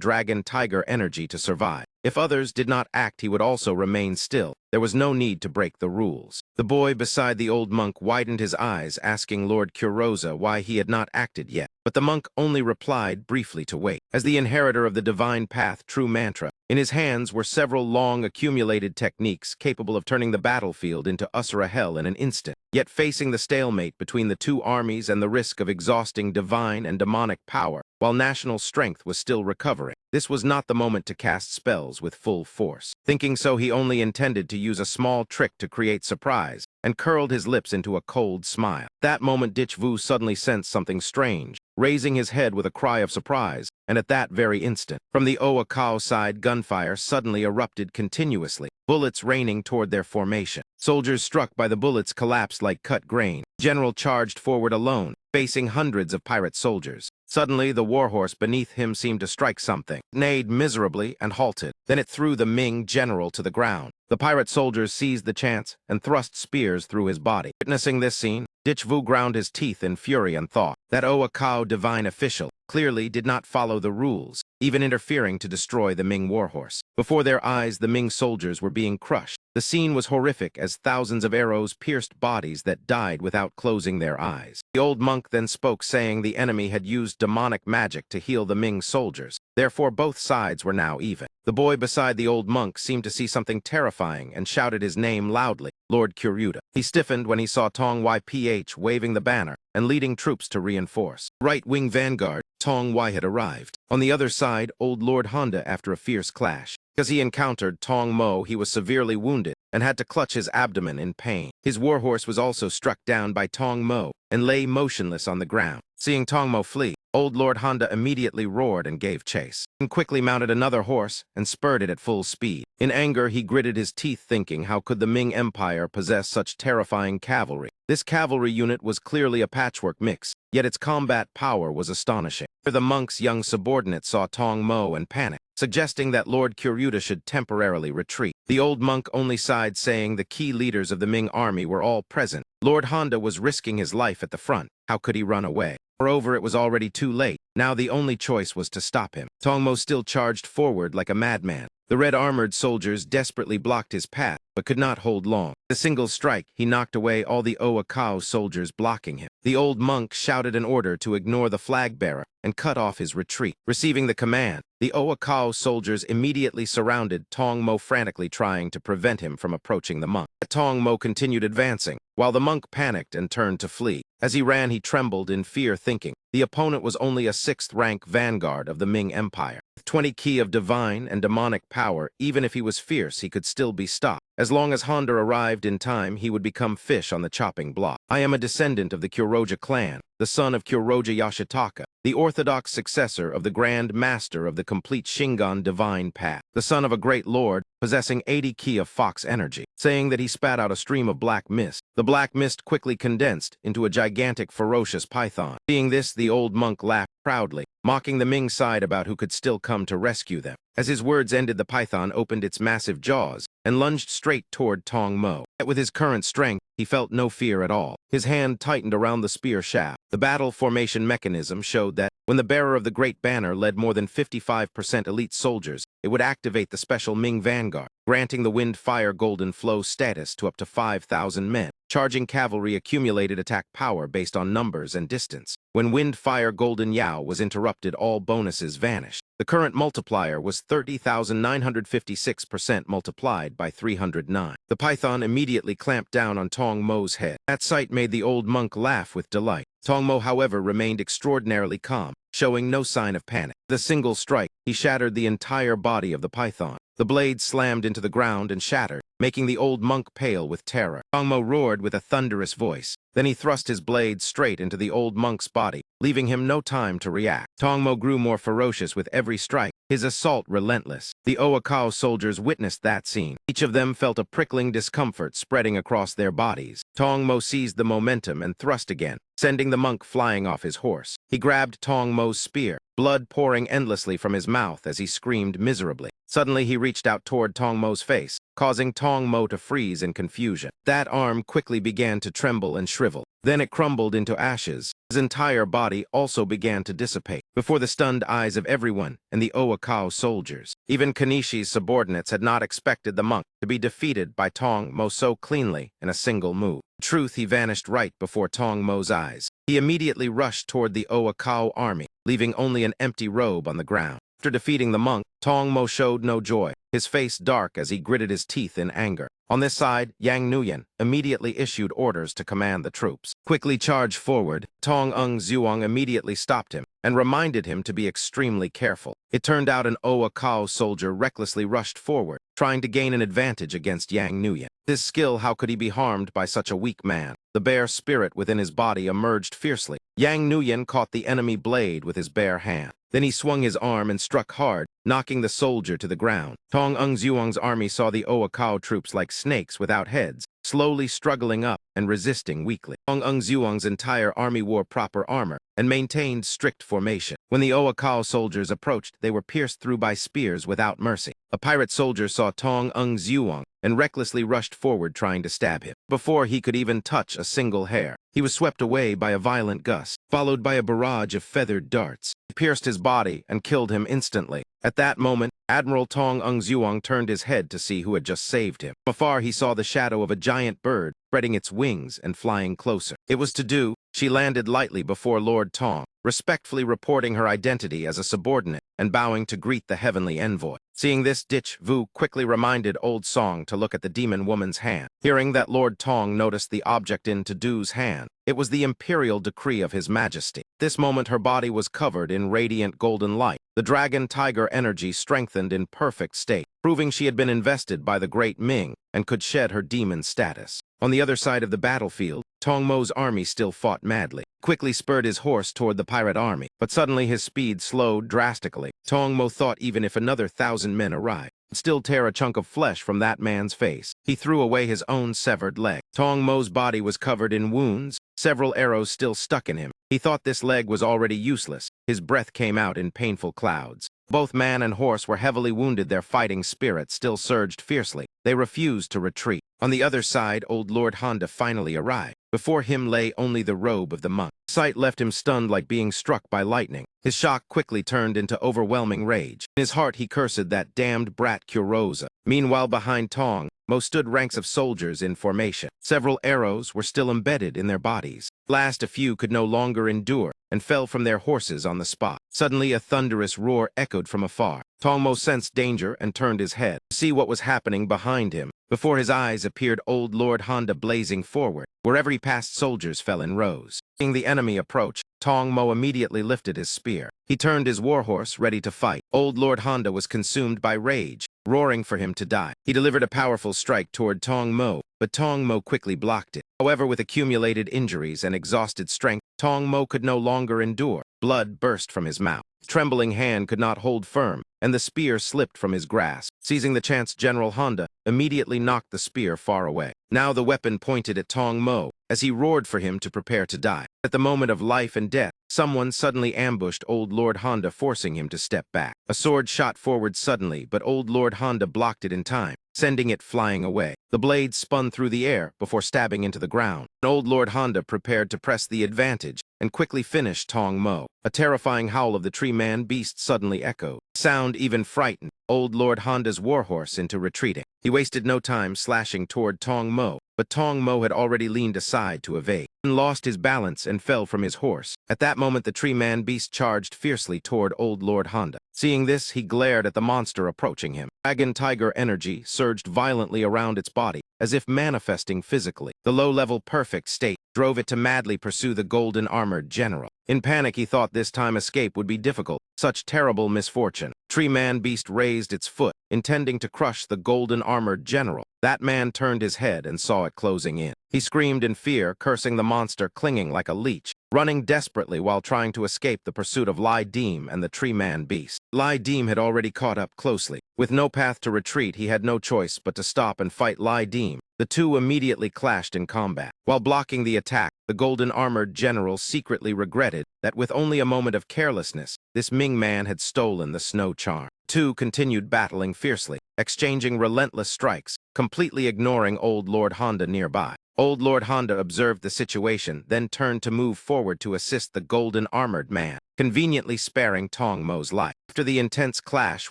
dragon tiger energy to survive. If others did not act, he would also remain still. There was no need to break the rules. The boy beside the old monk widened his eyes, asking Lord Kurosa why he had not acted yet. But the monk only replied briefly to wait. As the inheritor of the Divine Path True Mantra, in his hands were several long accumulated techniques capable of turning the battlefield into Asura hell in an instant. Yet facing the stalemate between the two armies and the risk of exhausting divine and demonic power, while national strength was still recovering, this was not the moment to cast spells with full force. Thinking so, he only intended to use a small trick to create surprise, and curled his lips into a cold smile. That moment, Dich Vu suddenly sensed something strange, raising his head with a cry of surprise, and at that very instant, from the Oakao side, gunfire suddenly erupted continuously, bullets raining toward their formation. Soldiers struck by the bullets collapsed like cut grain. General charged forward alone, facing hundreds of pirate soldiers. Suddenly, the warhorse beneath him seemed to strike something, neighed miserably, and halted. Then it threw the Ming general to the ground. The pirate soldiers seized the chance and thrust spears through his body. Witnessing this scene, Dichvu ground his teeth in fury and thought that Oakao divine official clearly did not follow the rules, even interfering to destroy the Ming warhorse. Before their eyes, the Ming soldiers were being crushed. The scene was horrific as thousands of arrows pierced bodies that died without closing their eyes. The old monk then spoke, saying the enemy had used demonic magic to heal the Ming soldiers. Therefore, both sides were now even. The boy beside the old monk seemed to see something terrifying and shouted his name loudly, Lord Kuruda. He stiffened when he saw Tong YPH waving the banner and leading troops to reinforce. Right-wing vanguard, Tong Y had arrived. On the other side, old Lord Honda after a fierce clash. Because he encountered Tong Mo, he was severely wounded and had to clutch his abdomen in pain. His warhorse was also struck down by Tong Mo and lay motionless on the ground. Seeing Tong Mo flee, old Lord Honda immediately roared and gave chase, and quickly mounted another horse and spurred it at full speed. In anger, he gritted his teeth, thinking, how could the Ming Empire possess such terrifying cavalry? This cavalry unit was clearly a patchwork mix, yet its combat power was astonishing. The monk's young subordinate saw Tong Mo and panicked, suggesting that Lord Kuruda should temporarily retreat. The old monk only sighed, saying the key leaders of the Ming army were all present. Lord Honda was risking his life at the front. How could he run away? Moreover, it was already too late. Now the only choice was to stop him. Tong Mo still charged forward like a madman. The red-armored soldiers desperately blocked his path, but could not hold long. With a single strike, he knocked away all the Oakao soldiers blocking him. The old monk shouted an order to ignore the flag-bearer and cut off his retreat. Receiving the command, the Oakao soldiers immediately surrounded Tong Mo, frantically trying to prevent him from approaching the monk. Tong Mo continued advancing, while the monk panicked and turned to flee. As he ran, he trembled in fear, thinking the opponent was only a 6th-rank vanguard of the Ming Empire. With 20 ki of divine and demonic power, even if he was fierce, he could still be stopped. As long as Honda arrived in time, he would become fish on the chopping block. I am a descendant of the Kuroja clan, the son of Kuroja Yashitaka, the orthodox successor of the Grand Master of the complete Shingon divine path, the son of a great lord possessing 80 ki of fox energy. Saying that, he spat out a stream of black mist. The black mist quickly condensed into a gigantic, ferocious python. Seeing this, the old monk laughed proudly, mocking the Ming side about who could still come to rescue them. As his words ended, the python opened its massive jaws and lunged straight toward Tong Mo. Yet with his current strength, he felt no fear at all. His hand tightened around the spear shaft. The battle formation mechanism showed that when the bearer of the Great Banner led more than 55% elite soldiers, it would activate the special Ming Vanguard, granting the Wind Fire Golden Flow status to up to 5,000 men. Charging cavalry accumulated attack power based on numbers and distance. When Wind Fire Golden Yao was interrupted, all bonuses vanished. The current multiplier was 30,956% multiplied by 309. The python immediately clamped down on Tong Mo's head. That sight made the old monk laugh with delight. Tong Mo, however, remained extraordinarily calm, showing no sign of panic. With a single strike, he shattered the entire body of the python. The blade slammed into the ground and shattered, making the old monk pale with terror. Tong Mo roared with a thunderous voice. Then he thrust his blade straight into the old monk's body, leaving him no time to react. Tong Mo grew more ferocious with every strike, his assault relentless. The Oakao soldiers witnessed that scene. Each of them felt a prickling discomfort spreading across their bodies. Tong Mo seized the momentum and thrust again, sending the monk flying off his horse. He grabbed Tong Mo's spear, blood pouring endlessly from his mouth as he screamed miserably. Suddenly, he reached out toward Tong Mo's face, causing Tong Mo to freeze in confusion. That arm quickly began to tremble and shrivel. Then it crumbled into ashes. His entire body also began to dissipate before the stunned eyes of everyone and the Oakao soldiers. Even Kanishi's subordinates had not expected the monk to be defeated by Tong Mo so cleanly in a single move. In truth, he vanished right before Tong Mo's eyes. He immediately rushed toward the Oakao army, leaving only an empty robe on the ground. After defeating the monk, Tong Mo showed no joy, his face dark as he gritted his teeth in anger. On this side, Yang Nuyen immediately issued orders to command the troops. Quickly charge forward, Tong Ung Zuong immediately stopped him and reminded him to be extremely careful. It turned out an Oakao soldier recklessly rushed forward, trying to gain an advantage against Yang Nuyen. His skill, how could he be harmed by such a weak man? The bear spirit within his body emerged fiercely. Yang Nuyen caught the enemy blade with his bare hand. Then he swung his arm and struck hard, knocking the soldier to the ground. Tong Ungzuang's army saw the Oakao troops like snakes without heads, slowly struggling up and resisting weakly. Tong Ungzuang's entire army wore proper armor and maintained strict formation. When the Oakao soldiers approached, they were pierced through by spears without mercy. A pirate soldier saw Tong Ungzuang and recklessly rushed forward trying to stab him. Before he could even touch a single hair, he was swept away by a violent gust, followed by a barrage of feathered darts. It pierced his body and killed him instantly. At that moment, Admiral Tong Ungzuang turned his head to see who had just saved him. From afar, he saw the shadow of a giant bird spreading its wings and flying closer. It was to do. She landed lightly before Lord Tong, respectfully reporting her identity as a subordinate and bowing to greet the heavenly envoy. Seeing this, Ditch Vu quickly reminded Old Song to look at the demon woman's hand. Hearing that Lord Tong noticed the object in Tadu's hand, it was the imperial decree of His Majesty. This moment her body was covered in radiant golden light. The dragon tiger energy strengthened in perfect state, proving she had been invested by the great Ming and could shed her demon status. On the other side of the battlefield, Tong Mo's army still fought madly. Quickly spurred his horse toward the pirate army, but suddenly his speed slowed drastically. Tong Mo thought even if another 1,000 men arrived, he'd still tear a chunk of flesh from that man's face. He threw away his own severed leg. Tong Mo's body was covered in wounds, several arrows still stuck in him. He thought this leg was already useless. His breath came out in painful clouds. Both man and horse were heavily wounded. Their fighting spirit still surged fiercely. They refused to retreat. On the other side, old Lord Honda finally arrived. Before him lay only the robe of the monk. Sight left him stunned like being struck by lightning. His shock quickly turned into overwhelming rage. In his heart he cursed that damned brat Kurosa. Meanwhile, behind Tong Mo stood ranks of soldiers in formation. Several arrows were still embedded in their bodies. Last, a few could no longer endure and fell from their horses on the spot. Suddenly, a thunderous roar echoed from afar. Tong Mo sensed danger and turned his head to see what was happening behind him. Before his eyes appeared old Lord Honda blazing forward. Wherever he passed, soldiers fell in rows. Seeing the enemy approach, Tong Mo immediately lifted his spear. He turned his warhorse, ready to fight. Old Lord Honda was consumed by rage, roaring for him to die. He delivered a powerful strike toward Tong Mo, but Tong Mo quickly blocked it. However, with accumulated injuries and exhausted strength, Tong Mo could no longer endure. Blood burst from his mouth. Trembling hand could not hold firm, and the spear slipped from his grasp. Seizing the chance, General Honda immediately knocked the spear far away. Now the weapon pointed at Tong Mo, as he roared for him to prepare to die. At the moment of life and death, someone suddenly ambushed old Lord Honda, forcing him to step back. A sword shot forward suddenly, but old Lord Honda blocked it in time, sending it flying away. The blade spun through the air before stabbing into the ground. Old Lord Honda prepared to press the advantage and quickly finished Tong Mo. A terrifying howl of the tree man beast suddenly echoed. Sound even frightened old Lord Honda's warhorse into retreating. He wasted no time slashing toward Tong Mo, but Tong Mo had already leaned aside to evade, and lost his balance and fell from his horse. At that moment, the tree man beast charged fiercely toward old Lord Honda. Seeing this, he glared at the monster approaching him. Dragon tiger energy surged violently around its body, as if manifesting physically. The low-level perfect state drove it to madly pursue the golden armored general. In panic, he thought this time escape would be difficult. Such terrible misfortune. Tree man beast raised its foot, intending to crush the golden armored general. That man turned his head and saw it closing in. He screamed in fear, cursing the monster clinging like a leech, running desperately while trying to escape the pursuit of Lai Deem and the tree man beast. Lai Deem had already caught up closely. With no path to retreat, he had no choice but to stop and fight Lai Deem. The two immediately clashed in combat. While blocking the attack, the golden armored general secretly regretted that with only a moment of carelessness, this Ming man had stolen the snow charm. Two continued battling fiercely, exchanging relentless strikes, completely ignoring old Lord Honda nearby. Old Lord Honda observed the situation, then turned to move forward to assist the golden armored man, conveniently sparing Tong Mo's life. After the intense clash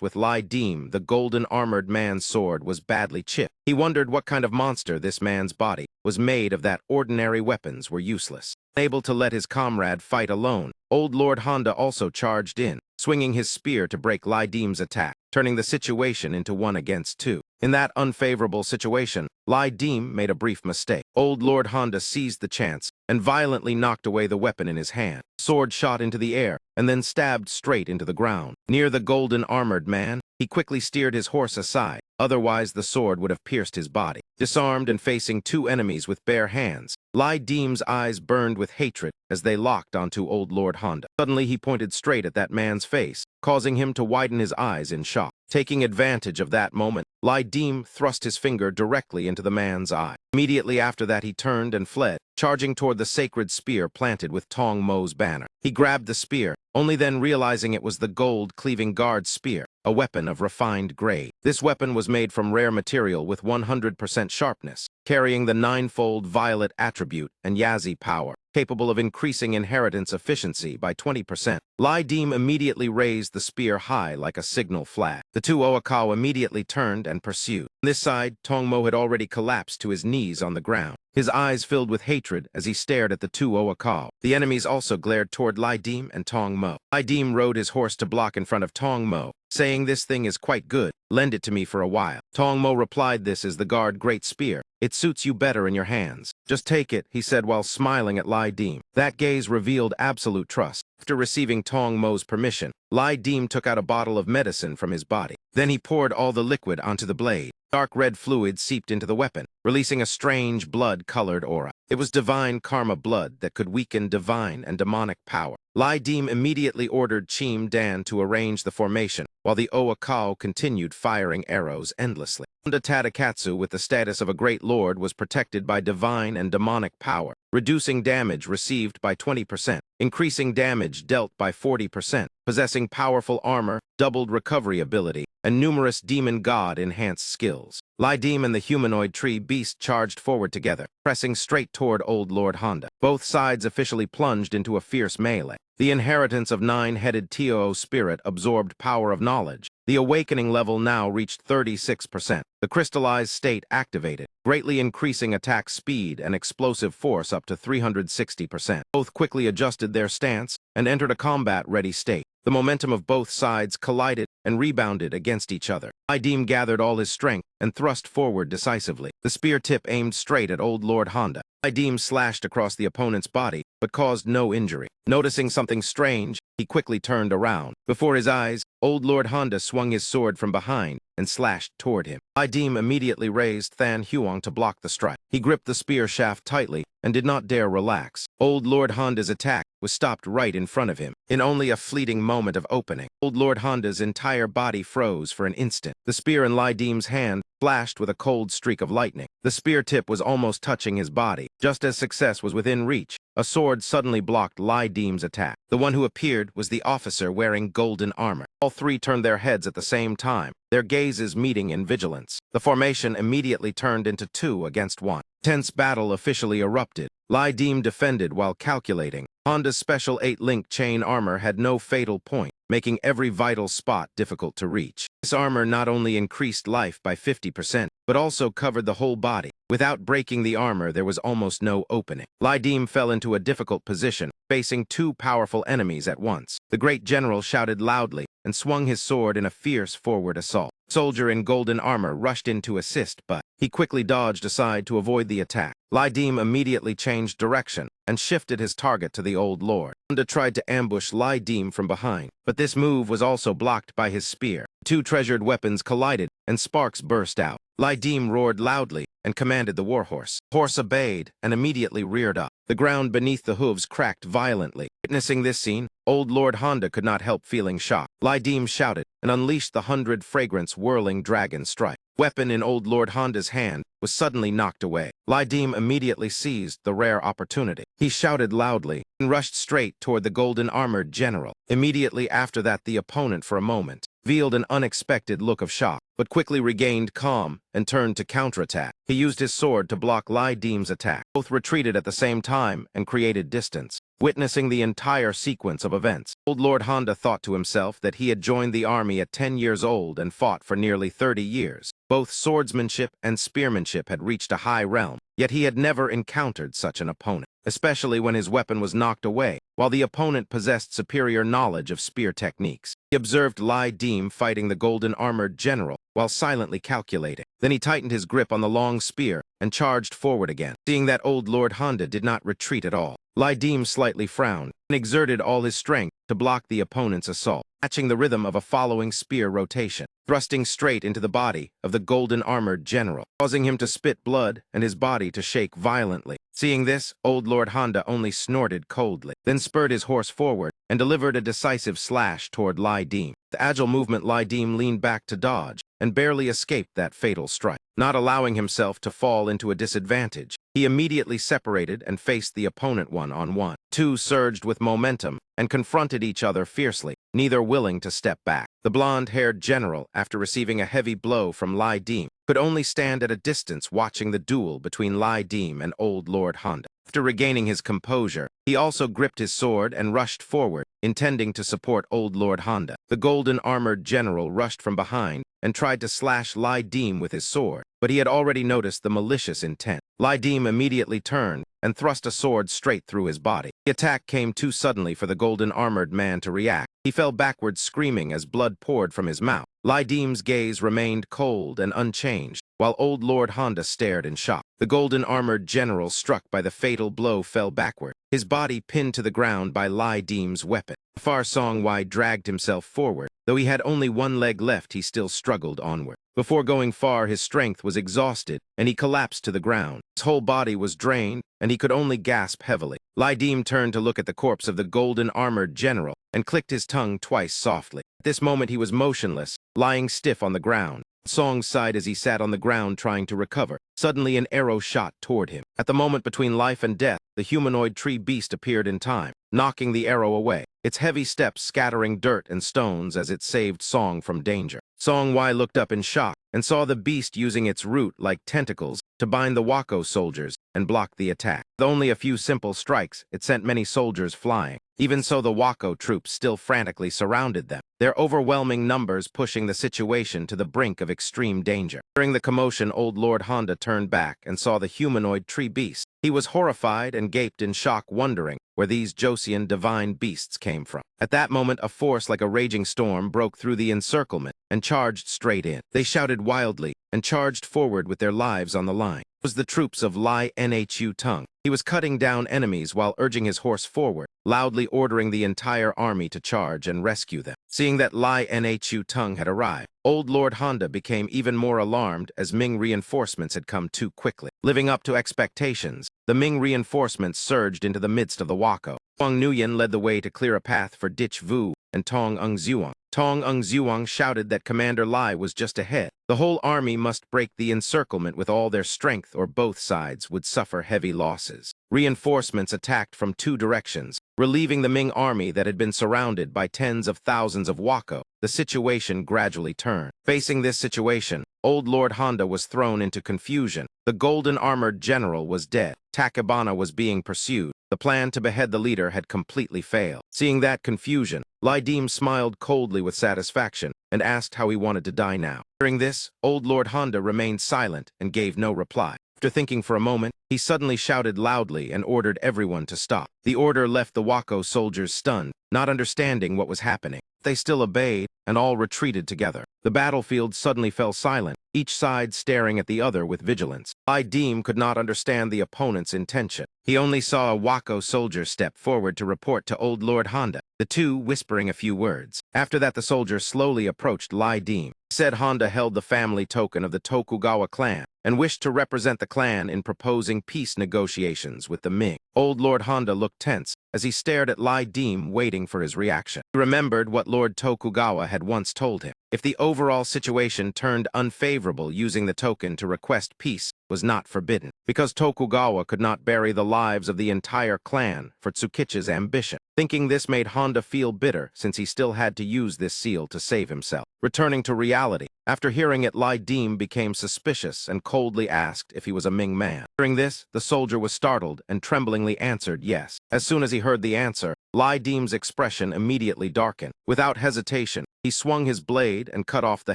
with Lai Deem, the golden armored man's sword was badly chipped. He wondered what kind of monster this man's body was made of, that ordinary weapons were useless. Unable to let his comrade fight alone, old Lord Honda also charged in, swinging his spear to break Lai Deem's attack, turning the situation into 1 against 2. In that unfavorable situation, Lai Deem made a brief mistake. Old Lord Honda seized the chance and violently knocked away the weapon in his hand. Sword shot into the air and then stabbed straight into the ground. Near the golden armored man, he quickly steered his horse aside, otherwise the sword would have pierced his body. Disarmed and facing two enemies with bare hands, Lai Deem's eyes burned with hatred as they locked onto Old Lord Honda. Suddenly, he pointed straight at that man's face, causing him to widen his eyes in shock. Taking advantage of that moment, Lai Deem thrust his finger directly into the man's eye. Immediately after that, he turned and fled, charging toward the sacred spear planted with Tong Mo's banner. He grabbed the spear, only then realizing it was the gold-cleaving guard spear, a weapon of refined grade. This weapon was made from rare material with 100% sharpness, carrying the ninefold violet attribute and Yazi power, capable of increasing inheritance efficiency by 20%. Lai Deem immediately raised the spear high like a signal flag. The two Oakao immediately turned and pursued. On this side, Tong Mo had already collapsed to his knees on the ground, his eyes filled with hatred as he stared at the two Oakao. The enemies also glared toward Lai Deem and Tong Mo. Lai Deem rode his horse to block in front of Tong Mo, saying, "This thing is quite good. Lend it to me for a while." Tong Mo replied, "This is the guard great spear. It suits you better in your hands. Just take it," he said while smiling at Lai Deem. That gaze revealed absolute trust. After receiving Tong Mo's permission, Lai Deem took out a bottle of medicine from his body. Then he poured all the liquid onto the blade. Dark red fluid seeped into the weapon, releasing a strange blood-colored aura. It was divine karma blood that could weaken divine and demonic power. Lai Deem immediately ordered Chim Dan to arrange the formation, while the Oakao continued firing arrows endlessly. Honda Tadakatsu, with the status of a great lord, was protected by divine and demonic power, reducing damage received by 20%, increasing damage dealt by 40%, possessing powerful armor, doubled recovery ability, and numerous demon god-enhanced skills. Lai Deem and the humanoid tree beast charged forward together, pressing straight toward Old Lord Honda. Both sides officially plunged into a fierce melee. The inheritance of nine-headed Tio spirit absorbed power of knowledge. The awakening level now reached 36%. The crystallized state activated, greatly increasing attack speed and explosive force up to 360%. Both quickly adjusted their stance and entered a combat-ready state. The momentum of both sides collided and rebounded against each other. Lai Deem gathered all his strength and thrust forward decisively. The spear tip aimed straight at Old Lord Honda. Lai Deem slashed across the opponent's body, but caused no injury. Noticing something strange, he quickly turned around. Before his eyes, Old Lord Honda swung his sword from behind and slashed toward him. Lai Deem immediately raised Than Huang to block the strike. He gripped the spear shaft tightly and did not dare relax. Old Lord Honda's attack was stopped right in front of him. In only a fleeting moment of opening, Old Lord Honda's entire body froze for an instant. The spear in Lai Deem's hand flashed with a cold streak of lightning. The spear tip was almost touching his body. Just as success was within reach, a sword suddenly blocked Lai Deem's attack. The one who appeared was the officer wearing golden armor. All three turned their heads at the same time, their gazes meeting in vigilance. The formation immediately turned into 2 against 1. Tense battle officially erupted. Lai Deem defended while calculating. Honda's special 8-link chain armor had no fatal point, making every vital spot difficult to reach. This armor not only increased life by 50%, but also covered the whole body. Without breaking the armor, there was almost no opening. Lai Deem fell into a difficult position, facing 2 powerful enemies at once. The great general shouted loudly and swung his sword in a fierce forward assault. A soldier in golden armor rushed in to assist, but he quickly dodged aside to avoid the attack. Lai Deem immediately changed direction and shifted his target to the Old Lord. Honda tried to ambush Lai Deem from behind, but this move was also blocked by his spear. 2 treasured weapons collided, and sparks burst out. Lai Deem roared loudly and commanded the warhorse. The horse obeyed and immediately reared up. The ground beneath the hooves cracked violently. Witnessing this scene, Old Lord Honda could not help feeling shocked. Lai Deem shouted and unleashed the 100 fragrance whirling dragon strike. Weapon in Old Lord Honda's hand was suddenly knocked away. Lai Deem immediately seized the rare opportunity. He shouted loudly and rushed straight toward the golden-armored general. Immediately after that, the opponent, for a moment, revealed an unexpected look of shock, but quickly regained calm and turned to counterattack. He used his sword to block Lai Deem's attack. Both retreated at the same time and created distance. Witnessing the entire sequence of events, Old Lord Honda thought to himself that he had joined the army at 10 years old and fought for nearly 30 years. Both swordsmanship and spearmanship had reached a high realm, yet he had never encountered such an opponent, especially when his weapon was knocked away, while the opponent possessed superior knowledge of spear techniques. He observed Lai Deem fighting the golden-armored general while silently calculating. Then he tightened his grip on the long spear and charged forward again. Seeing that old Lord Honda did not retreat at all, Lai Dim slightly frowned and exerted all his strength to block the opponent's assault, matching the rhythm of a following spear rotation, thrusting straight into the body of the golden-armored general, causing him to spit blood and his body to shake violently. Seeing this, old Lord Honda only snorted coldly, then spurred his horse forward and delivered a decisive slash toward Lai Dim. The agile movement, Lai Dim leaned back to dodge and barely escaped that fatal strike. Not allowing himself to fall into a disadvantage, he immediately separated and faced the opponent one-on-one. Two surged with momentum and confronted each other fiercely, neither willing to step back. The blonde-haired general, after receiving a heavy blow from Lai Dim, could only stand at a distance watching the duel between Lai Dim and old Lord Honda. After regaining his composure, he also gripped his sword and rushed forward, intending to support old Lord Honda. The golden-armored general rushed from behind and tried to slash Lai Dim with his sword, but he had already noticed the malicious intent. Lai Dim immediately turned and thrust a sword straight through his body. The attack came too suddenly for the golden-armored man to react. He fell backwards screaming as blood poured from his mouth. Lai Dim's gaze remained cold and unchanged, while old Lord Honda stared in shock. The golden-armored general struck by the fatal blow fell backward, his body pinned to the ground by Lai Dim's weapon. Far Song Wai dragged himself forward. Though he had only one leg left, he still struggled onward. Before going far, his strength was exhausted, and he collapsed to the ground. His whole body was drained, and he could only gasp heavily. Lai Dim turned to look at the corpse of the golden-armored general and clicked his tongue twice softly. At this moment, he was motionless, lying stiff on the ground. Song sighed as he sat on the ground trying to recover. Suddenly, an arrow shot toward him. At the moment between life and death, the humanoid tree beast appeared in time, knocking the arrow away, its heavy steps scattering dirt and stones as it saved Song from danger. Song Wai looked up in shock and saw the beast using its root like tentacles to bind the Wako soldiers and block the attack. With only a few simple strikes, it sent many soldiers flying. Even so, the Wako troops still frantically surrounded them, their overwhelming numbers pushing the situation to the brink of extreme danger. During the commotion, old Lord Honda turned back and saw the humanoid tree beast. He was horrified and gaped in shock, wondering where these Joseon divine beasts came from. At that moment, a force like a raging storm broke through the encirclement and charged straight in. They shouted wildly and charged forward with their lives on the line. It was the troops of Lai Nhu Tung. He was cutting down enemies while urging his horse forward, loudly ordering the entire army to charge and rescue them. Seeing that Lai Nhu Tung had arrived, old Lord Honda became even more alarmed as Ming reinforcements had come too quickly. Living up to expectations, the Ming reinforcements surged into the midst of the Wako. Huang Nuyen led the way to clear a path for Dich Vu and Tong Ung Zuang. Tong Ung Zuang shouted that Commander Lai was just ahead. The whole army must break the encirclement with all their strength or both sides would suffer heavy losses. Reinforcements attacked from two directions, relieving the Ming army that had been surrounded by tens of thousands of Wako. The situation gradually turned. Facing this situation, old Lord Honda was thrown into confusion. The golden-armored general was dead. Takabana was being pursued. The plan to behead the leader had completely failed. Seeing that confusion, Lai Dim smiled coldly with satisfaction and asked how he wanted to die now. Hearing this, old Lord Honda remained silent and gave no reply. After thinking for a moment, he suddenly shouted loudly and ordered everyone to stop. The order left the Wako soldiers stunned, not understanding what was happening. They still obeyed, and all retreated together. The battlefield suddenly fell silent, each side staring at the other with vigilance. Lai Dim could not understand the opponent's intention. He only saw a Wako soldier step forward to report to old Lord Honda, the two whispering a few words. After that, the soldier slowly approached Lai Dim. He said Honda held the family token of the Tokugawa clan and wished to represent the clan in proposing peace negotiations with the Ming. Old Lord Honda looked tense as he stared at Lai Dim, waiting for his reaction. He remembered what Lord Tokugawa had once told him. If the overall situation turned unfavorable, using the token to request peace was not forbidden, because Tokugawa could not bury the lives of the entire clan for Tsukichi's ambition. Thinking this made Honda feel bitter, since he still had to use this seal to save himself. Returning to reality, after hearing it, Lai Dim became suspicious and coldly asked if he was a Ming man. Hearing this, the soldier was startled and tremblingly answered yes. As soon as he heard the answer, Lai Dim's expression immediately darkened. Without hesitation, he swung his blade and cut off the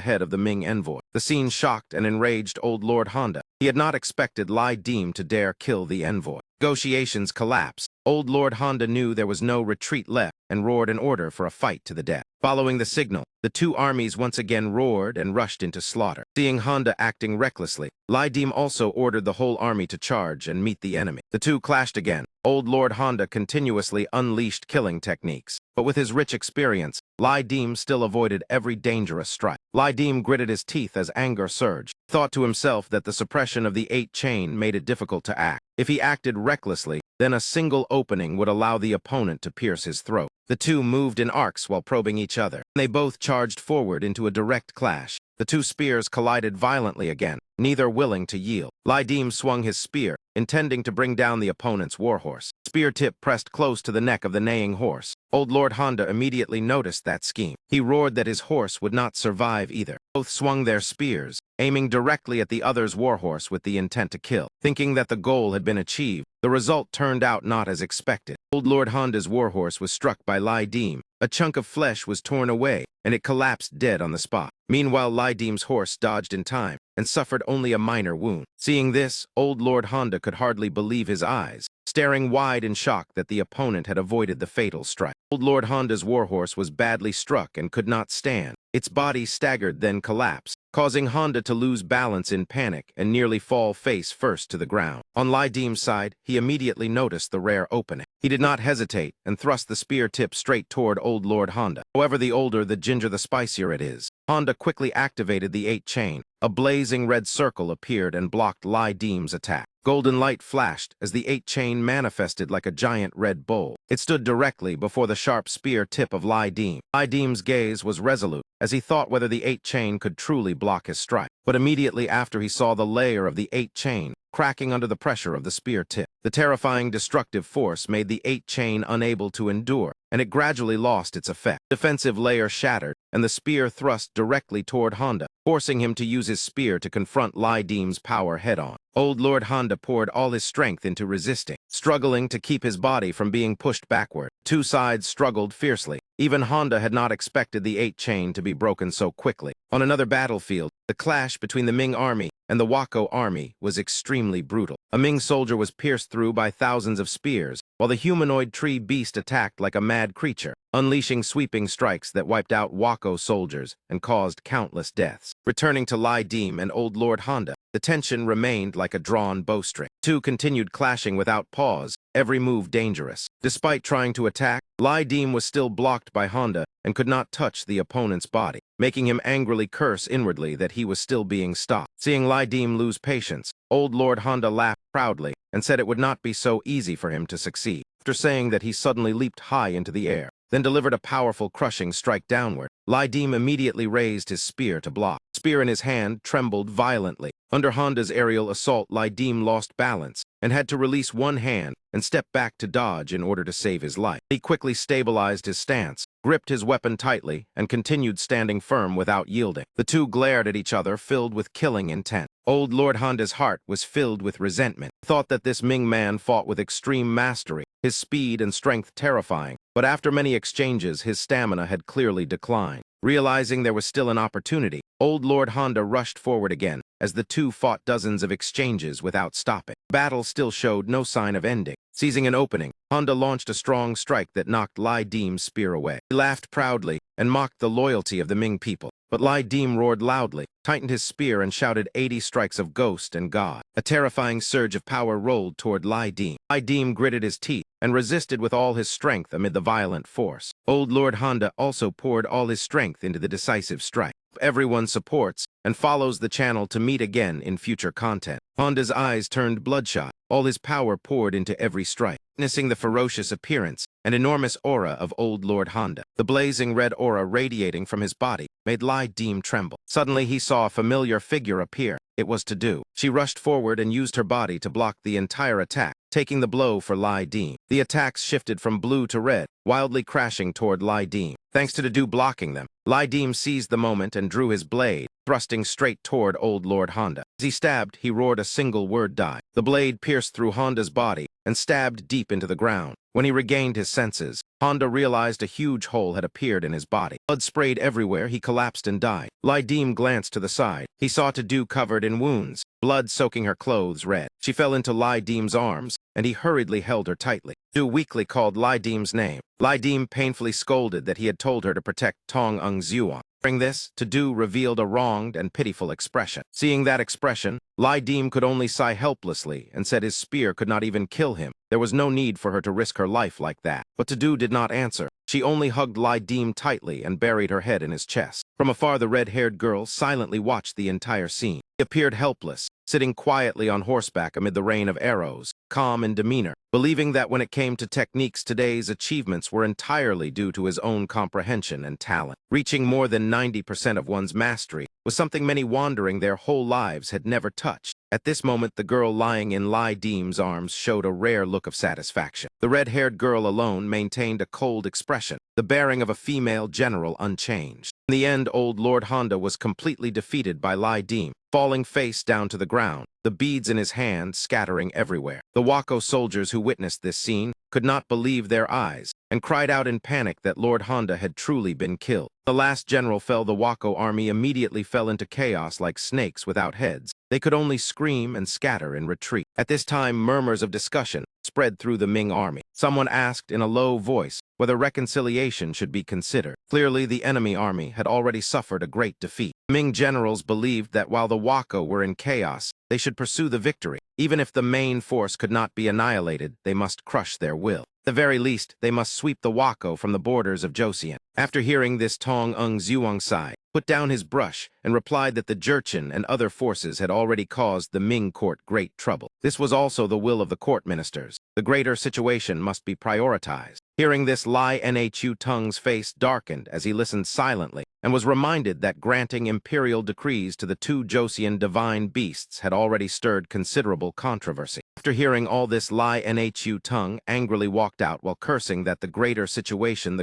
head of the Ming envoy. The scene shocked and enraged old Lord Honda. He had not expected Lai Dim to dare kill the envoy. Negotiations collapsed. Old Lord Honda knew there was no retreat left and roared an order for a fight to the death. Following the signal, the two armies once again roared and rushed into slaughter. Seeing Honda acting recklessly, Dim also ordered the whole army to charge and meet the enemy. The two clashed again. Old Lord Honda continuously unleashed killing techniques. But with his rich experience, Dim still avoided every dangerous strike. Dim gritted his teeth as anger surged. He thought to himself that the suppression of the 8 chain made it difficult to act. If he acted recklessly, then a single opening would allow the opponent to pierce his throat. The two moved in arcs while probing each other. They both charged forward into a direct clash. The two spears collided violently again, neither willing to yield. Dim swung his spear, intending to bring down the opponent's warhorse. Spear tip pressed close to the neck of the neighing horse. Old Lord Honda immediately noticed that scheme. He roared that his horse would not survive either. Both swung their spears, aiming directly at the other's warhorse with the intent to kill. Thinking that the goal had been achieved, the result turned out not as expected. Old Lord Honda's warhorse was struck by Dim. A chunk of flesh was torn away, and it collapsed dead on the spot. Meanwhile, Dim's horse dodged in time and suffered only a minor wound. Seeing this, Old Lord Honda could hardly believe his eyes, staring wide in shock that the opponent had avoided the fatal strike. Old Lord Honda's warhorse was badly struck and could not stand. Its body staggered, then collapsed, causing Honda to lose balance in panic and nearly fall face first to the ground. On Dim's side, he immediately noticed the rare opening. He did not hesitate and thrust the spear tip straight toward Old Lord Honda. However, the older the ginger, the spicier it is. Honda quickly activated the 8 chain. A blazing red circle appeared and blocked Dim's attack. Golden light flashed as the 8 chain manifested like a giant red bowl. It stood directly before the sharp spear tip of Dim. Dim's gaze was resolute as he thought whether the 8 chain could truly block his strike. But immediately after he saw the layer of the 8 chain cracking under the pressure of the spear tip. The terrifying destructive force made the 8 chain unable to endure, and it gradually lost its effect. The defensive layer shattered, and the spear thrust directly toward Honda, forcing him to use his spear to confront Dim's power head-on. Old Lord Honda poured all his strength into resisting, struggling to keep his body from being pushed backward. Two sides struggled fiercely. Even Honda had not expected the 8 chain to be broken so quickly. On another battlefield, the clash between the Ming army and the Wako army was extremely brutal. A Ming soldier was pierced through by thousands of spears, while the humanoid tree beast attacked like a mad creature, unleashing sweeping strikes that wiped out Wako soldiers and caused countless deaths. Returning to Dim and Old Lord Honda, the tension remained like a drawn bowstring. Two continued clashing without pause, every move dangerous. Despite trying to attack, Dim was still blocked by Honda and could not touch the opponent's body, making him angrily curse inwardly that he was still being stopped. Seeing Dim lose patience, Old Lord Honda laughed proudly and said it would not be so easy for him to succeed. After saying that, he suddenly leaped high into the air, then delivered a powerful crushing strike downward. Dim immediately raised his spear to block. Spear in his hand trembled violently. Under Honda's aerial assault, Dim lost balance and had to release one hand and step back to dodge in order to save his life. He quickly stabilized his stance, gripped his weapon tightly, and continued standing firm without yielding. The two glared at each other, filled with killing intent. Old Lord Honda's heart was filled with resentment. He thought that this Ming man fought with extreme mastery, his speed and strength terrifying, but after many exchanges, his stamina had clearly declined. Realizing there was still an opportunity, Old Lord Honda rushed forward again, as the two fought dozens of exchanges without stopping. Battle still showed no sign of ending. Seizing an opening, Honda launched a strong strike that knocked Dim's spear away. He laughed proudly and mocked the loyalty of the Ming people. But Dim roared loudly, tightened his spear, and shouted 80 strikes of ghost and god. A terrifying surge of power rolled toward Dim. Dim gritted his teeth and resisted with all his strength amid the violent force. Old Lord Honda also poured all his strength into the decisive strike. Everyone supports and follows the channel to meet again in future content. Honda's eyes turned bloodshot. All his power poured into every strike, witnessing the ferocious appearance and enormous aura of Old Lord Honda. The blazing red aura radiating from his body made Dim tremble. Suddenly, he saw a familiar figure appear. It was to do. She rushed forward and used her body to block the entire attack, taking the blow for Dim. The attacks shifted from blue to red, wildly crashing toward Dim. Thanks to the do blocking them, Dim seized the moment and drew his blade, thrusting straight toward Old Lord Honda. As he stabbed, he roared a single word, "Die." The blade pierced through Honda's body, and stabbed deep into the ground. When he regained his senses, Honda realized a huge hole had appeared in his body. Blood sprayed everywhere, he collapsed and died. Lydim glanced to the side. He saw Tadu covered in wounds, blood soaking her clothes red. She fell into Lydim's arms, and he hurriedly held her tightly. Tadu weakly called Lydim's name. Lydim painfully scolded that he had told her to protect Tong Ung-Zuang. During this, Tadu revealed a wronged and pitiful expression. Seeing that expression, Lydim could only sigh helplessly and said his spear could not even kill him. There was no need for her to risk her life like that. But Tadu did not answer. She only hugged Lydim tightly and buried her head in his chest. From afar, the red-haired girl silently watched the entire scene. He appeared helpless, sitting quietly on horseback amid the rain of arrows, calm in demeanor, believing that when it came to techniques, today's achievements were entirely due to his own comprehension and talent. Reaching more than 90% of one's mastery was something many wandering their whole lives had never touched. At this moment, the girl lying in Lydim's arms showed a rare look of satisfaction. The red-haired girl alone maintained a cold expression, the bearing of a female general unchanged. In the end, old Lord Honda was completely defeated by Lydim, falling face down to the ground, the beads in his hand scattering everywhere. The Wako soldiers who witnessed this scene could not believe their eyes and cried out in panic that Lord Honda had truly been killed. The last general fell. The Wako army immediately fell into chaos like snakes without heads. They could only scream and scatter in retreat. At this time, murmurs of discussion spread through the Ming army. Someone asked in a low voice whether reconciliation should be considered. Clearly, the enemy army had already suffered a great defeat. Ming generals believed that while the Wako were in chaos, they should pursue the victory. Even if the main force could not be annihilated, they must crush their will. At the very least, they must sweep the Wako from the borders of Joseon. After hearing this, Tong Ung-Zuang sighed, put down his brush, and replied that the Jurchen and other forces had already caused the Ming court great trouble. This was also the will of the court ministers. The greater situation must be prioritized. Hearing this, Lai Nhu Tung's face darkened as he listened silently and was reminded that granting imperial decrees to the two Joseon divine beasts had already stirred considerable controversy. After hearing all this, Lai Nhu Tung angrily walked out while cursing that the greater situation.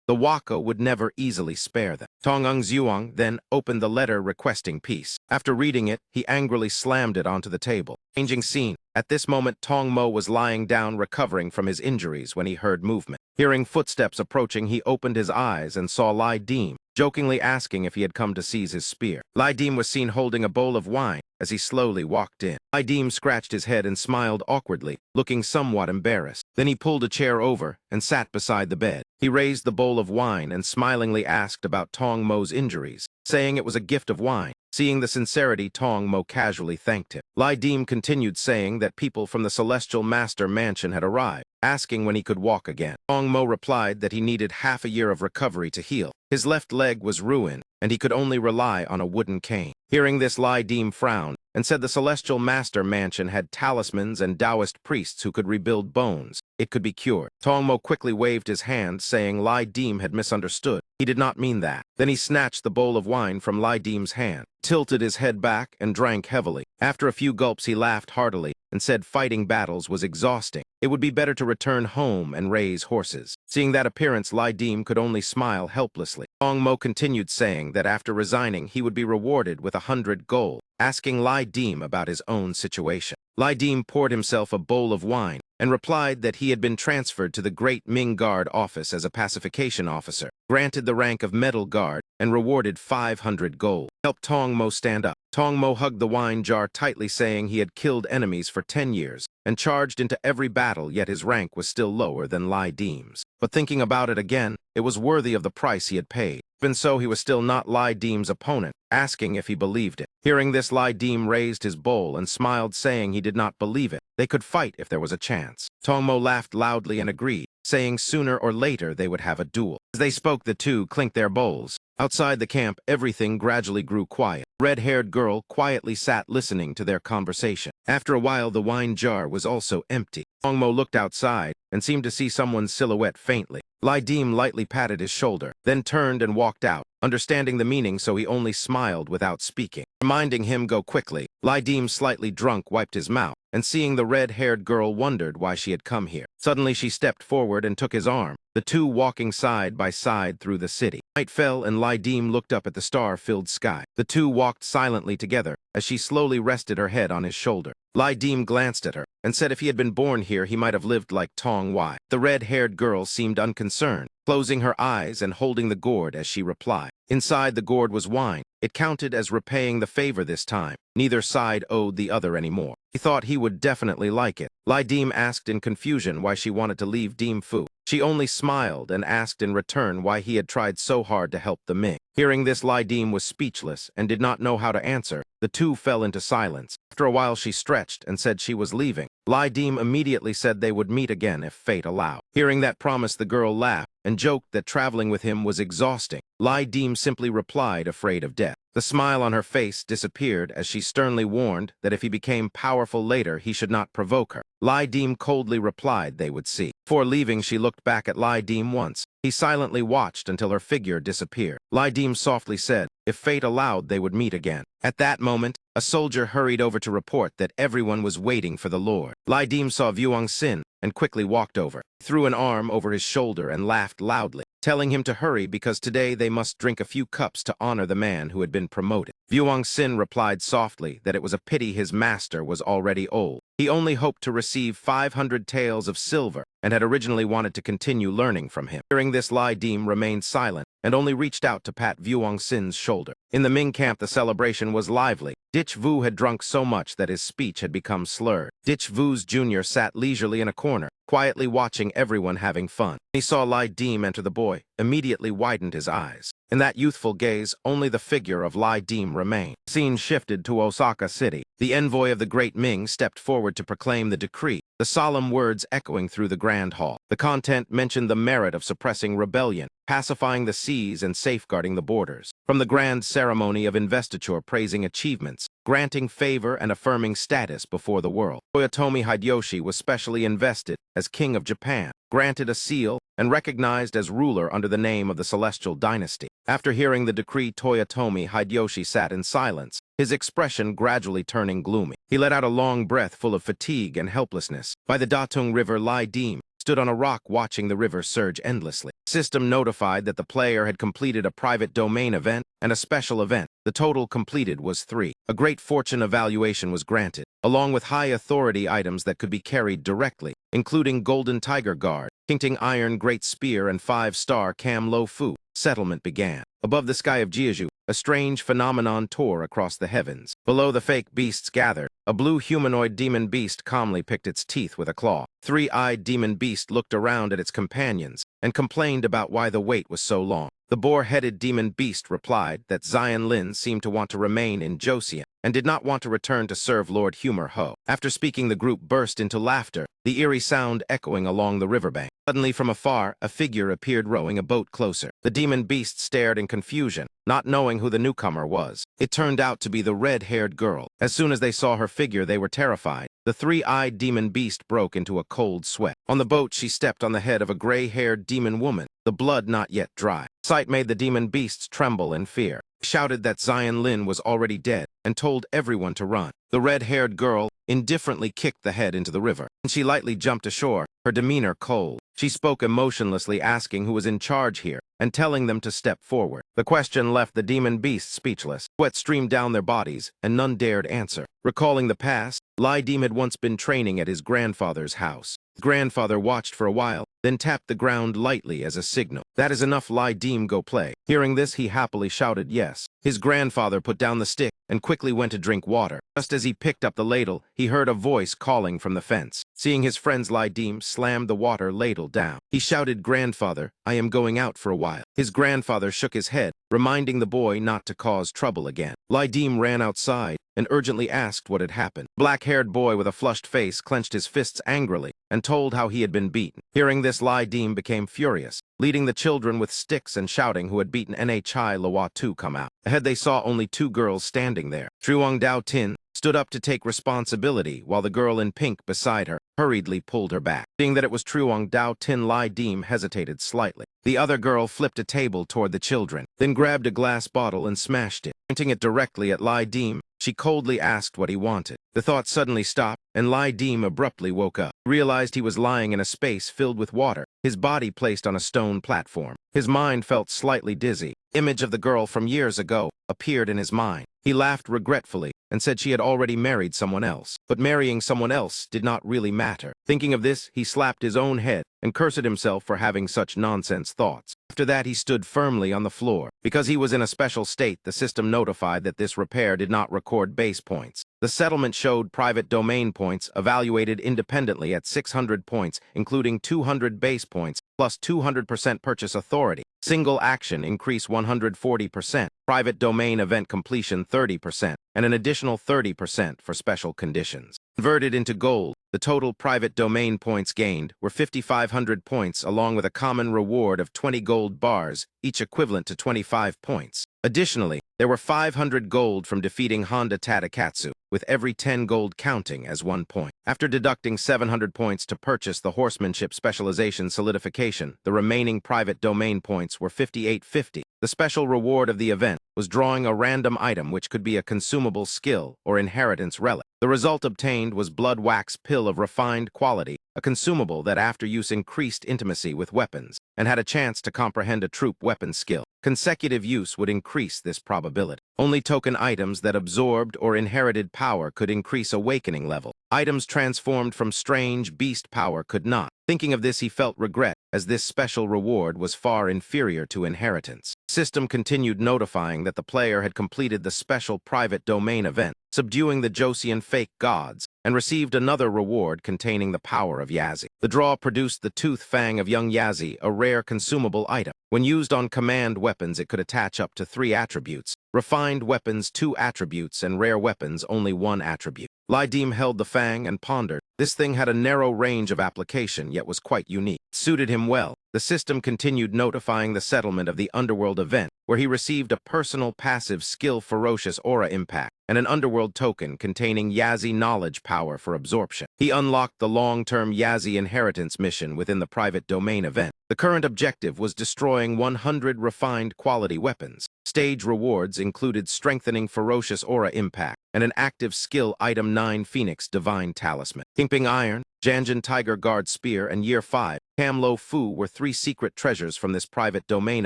The Wako would never easily spare them. Tong Ung-Zuang then opened the letter requesting peace. After reading it, he angrily slammed it onto the table. Changing scene. At this moment, Tong Mo was lying down recovering from his injuries when he heard movement. Hearing footsteps approaching, he opened his eyes and saw Lydim, jokingly asking if he had come to seize his spear. Lydim was seen holding a bowl of wine as he slowly walked in. Lydim scratched his head and smiled awkwardly, looking somewhat embarrassed. Then he pulled a chair over and sat beside the bed. He raised the bowl of wine and smilingly asked about Tong Mo's injuries, saying it was a gift of wine. Seeing the sincerity, Tong Mo casually thanked him. Lydim continued saying that people from the Celestial Master Mansion had arrived, asking when he could walk again. Tong Mo replied that he needed half a year of recovery to heal. His left leg was ruined, and he could only rely on a wooden cane. Hearing this, Lydim frowned and said the Celestial Master Mansion had talismans and Taoist priests who could rebuild bones. It could be cured. Tong Mo quickly waved his hand, saying Lydim had misunderstood. He did not mean that. Then he snatched the bowl of wine from Lydim's hand, tilted his head back, and drank heavily. After a few gulps, he laughed heartily and said fighting battles was exhausting. It would be better to return home and raise horses. Seeing that appearance, Lydim could only smile helplessly. Tong Mo continued saying that after resigning, he would be rewarded with 100 gold, asking Lydim about his own situation. Lydim poured himself a bowl of wine and replied that he had been transferred to the Great Ming Guard office as a pacification officer, granted the rank of Medal Guard, and rewarded 500 gold. Helped Tong Mo stand up. Tong Mo hugged the wine jar tightly, saying he had killed enemies for 10 years and charged into every battle, yet his rank was still lower than Lydim's. But thinking about it again, it was worthy of the price he had paid. Even so, he was still not Lydim's opponent, asking if he believed it. Hearing this, Lydim raised his bowl and smiled, saying he did not believe it. They could fight if there was a chance. Tong Mo laughed loudly and agreed, saying sooner or later they would have a duel. As they spoke, the two clinked their bowls. Outside the camp, everything gradually grew quiet. The red-haired girl quietly sat listening to their conversation. After a while, the wine jar was also empty. Tong Mo looked outside and seemed to see someone's silhouette faintly. Lydim lightly patted his shoulder, then turned and walked out, understanding the meaning, so he only smiled without speaking. Reminding him go quickly, Lydim, slightly drunk, wiped his mouth, and seeing the red-haired girl, wondered why she had come here. Suddenly she stepped forward and took his arm, the two walking side by side through the city. Night fell and Lai Dim looked up at the star-filled sky. The two walked silently together as she slowly rested her head on his shoulder. Lai Dim glanced at her and said if he had been born here he might have lived like Tong Wai. The red-haired girl seemed unconcerned, closing her eyes and holding the gourd as she replied. Inside the gourd was wine. It counted as repaying the favor this time. Neither side owed the other anymore. He thought he would definitely like it. Lai Dim asked in confusion why she wanted to leave Dim Fu. She only smiled and asked in return why he had tried so hard to help the Ming. Hearing this, Lai Dim was speechless and did not know how to answer. The two fell into silence. After a while she stretched and said she was leaving. Lai Dim immediately said they would meet again if fate allowed. Hearing that promise, the girl laughed and joked that traveling with him was exhausting. Lai Dim simply replied, afraid of death. The smile on her face disappeared as she sternly warned that if he became powerful later, he should not provoke her. Lai Dim coldly replied they would see. Before leaving, she looked back at Lai Dim once. He silently watched until her figure disappeared. Lai Dim softly said, if fate allowed, they would meet again. At that moment, a soldier hurried over to report that everyone was waiting for the Lord. Lai Dim saw Vuong Sin and quickly walked over. He threw an arm over his shoulder and laughed loudly, telling him to hurry because today they must drink a few cups to honor the man who had been promoted. Vuong Sin replied softly that it was a pity his master was already old. He only hoped to receive 500 taels of silver and had originally wanted to continue learning from him. Hearing this, Lai Dim remained silent and only reached out to pat Vuong Sin's shoulder. In the Ming camp, the celebration was lively. Ditch Vu had drunk so much that his speech had become slurred. Ditch Vu's junior sat leisurely in a corner, quietly watching everyone having fun. He saw Lai Dim enter the boy, immediately widened his eyes. In that youthful gaze, only the figure of Lai Dim remained. The scene shifted to Osaka City. The envoy of the Great Ming stepped forward to proclaim the decree, the solemn words echoing through the grand hall. The content mentioned the merit of suppressing rebellion, pacifying the seas and safeguarding the borders. From the grand ceremony of investiture praising achievements, granting favor and affirming status before the world. Toyotomi Hideyoshi was specially invested as King of Japan, granted a seal, and recognized as ruler under the name of the Celestial Dynasty. After hearing the decree, Toyotomi Hideyoshi sat in silence, his expression gradually turning gloomy. He let out a long breath full of fatigue and helplessness. By the Datung River, Lai Dim stood on a rock watching the river surge endlessly. The system notified that the player had completed a private domain event and a special event. The total completed was 3. A great fortune evaluation was granted, along with high authority items that could be carried directly, including Golden Tiger Guard, Qingting Iron Great Spear, and 5-star Cam Lo Fu. Settlement began. Above the sky of Jeju, a strange phenomenon tore across the heavens. Below, the fake beasts gathered. A blue humanoid demon beast calmly picked its teeth with a claw. 3-eyed demon beast looked around at its companions and complained about why the wait was so long. The boar-headed demon beast replied that Zion Lin seemed to want to remain in Joseon and did not want to return to serve Lord Humor Ho. After speaking, the group burst into laughter, the eerie sound echoing along the riverbank. Suddenly, from afar, a figure appeared rowing a boat closer. The demon beast stared in confusion, not knowing who the newcomer was. It turned out to be the red-haired girl. As soon as they saw her figure, they were terrified. The 3-eyed demon beast broke into a cold sweat. On the boat, she stepped on the head of a gray-haired demon woman, the blood not yet dry. Sight made the demon beasts tremble in fear. Shouted that Zion Lin was already dead and told everyone to run. The red-haired girl indifferently kicked the head into the river, and she lightly jumped ashore, her demeanor cold. She spoke emotionlessly, asking who was in charge here and telling them to step forward. The question left the demon beasts speechless. Sweat streamed down their bodies, and none dared answer. Recalling the past, Lai Dim had once been training at his grandfather's house. His grandfather watched for a while, then tapped the ground lightly as a signal. That is enough, Lai Dim, go play. Hearing this, he happily shouted yes. His grandfather put down the stick and quickly went to drink water. Just as he picked up the ladle, he heard a voice calling from the fence. Seeing his friends, Lai Dim slammed the water ladle down. He shouted, "Grandfather, I am going out for a while." His grandfather shook his head, reminding the boy not to cause trouble again. Lai Dim ran outside and urgently asked what had happened. Black-haired boy with a flushed face clenched his fists angrily and told how he had been beaten. Hearing this, Lai Dim became furious, leading the children with sticks and shouting who had beaten Nhai Lawa to come out. Ahead they saw only 2 girls standing there. Truong Dao Tin stood up to take responsibility while the girl in pink beside her hurriedly pulled her back. Seeing that it was Truong Dao Tin, Lai Dim hesitated slightly. The other girl flipped a table toward the children, then grabbed a glass bottle and smashed it. Pointing it directly at Lai Deem, she coldly asked what he wanted. The thought suddenly stopped, and Lai Deem abruptly woke up. He realized he was lying in a space filled with water, his body placed on a stone platform. His mind felt slightly dizzy. Image of the girl from years ago appeared in his mind. He laughed regretfully and said she had already married someone else. But marrying someone else did not really matter. Thinking of this, he slapped his own head and cursed himself for having such nonsense thoughts. After that, he stood firmly on the floor. Because he was in a special state, the system notified that this repair did not record base points. The settlement showed private domain points evaluated independently at 600 points, including 200 base points, plus 200% purchase authority. Single action increase 140%, private domain event completion 30%, and an additional 30% for special conditions. Converted into gold, the total private domain points gained were 5,500 points along with a common reward of 20 gold bars, each equivalent to 25 points. Additionally, there were 500 gold from defeating Honda Tadakatsu, with every 10 gold counting as 1 point. After deducting 700 points to purchase the horsemanship specialization solidification, the remaining private domain points were 5,850. The special reward of the event was drawing a random item which could be a consumable skill or inheritance relic. The result obtained was Blood Wax Pill of refined quality, a consumable that after use increased intimacy with weapons and had a chance to comprehend a troop weapon skill. Consecutive use would increase this probability. Only token items that absorbed or inherited power could increase awakening level. Items transformed from strange beast power could not. Thinking of this, he felt regret, as this special reward was far inferior to inheritance. The system continued notifying that the player had completed the special private domain event, subduing the Josian fake gods, and received another reward containing the power of Yazi. The draw produced the Tooth Fang of Young Yazi, a rare consumable item. When used on command weapons, it could attach up to 3 attributes. Refined weapons 2 attributes, and rare weapons only 1 attribute. Lai Deem held the fang and pondered. This thing had a narrow range of application, yet was quite unique. It suited him well. The system continued notifying the settlement of the Underworld event, where he received a personal passive skill Ferocious Aura Impact and an Underworld token containing Yazi knowledge power for absorption. He unlocked the long-term Yazi inheritance mission within the private domain event. The current objective was destroying 100 refined quality weapons. Stage rewards included strengthening Ferocious Aura Impact and an active skill item 9 Phoenix Divine Talisman. Kimping Iron, Janjin Tiger Guard Spear, and Year 5, Cam Lo Fu were 3 secret treasures from this private domain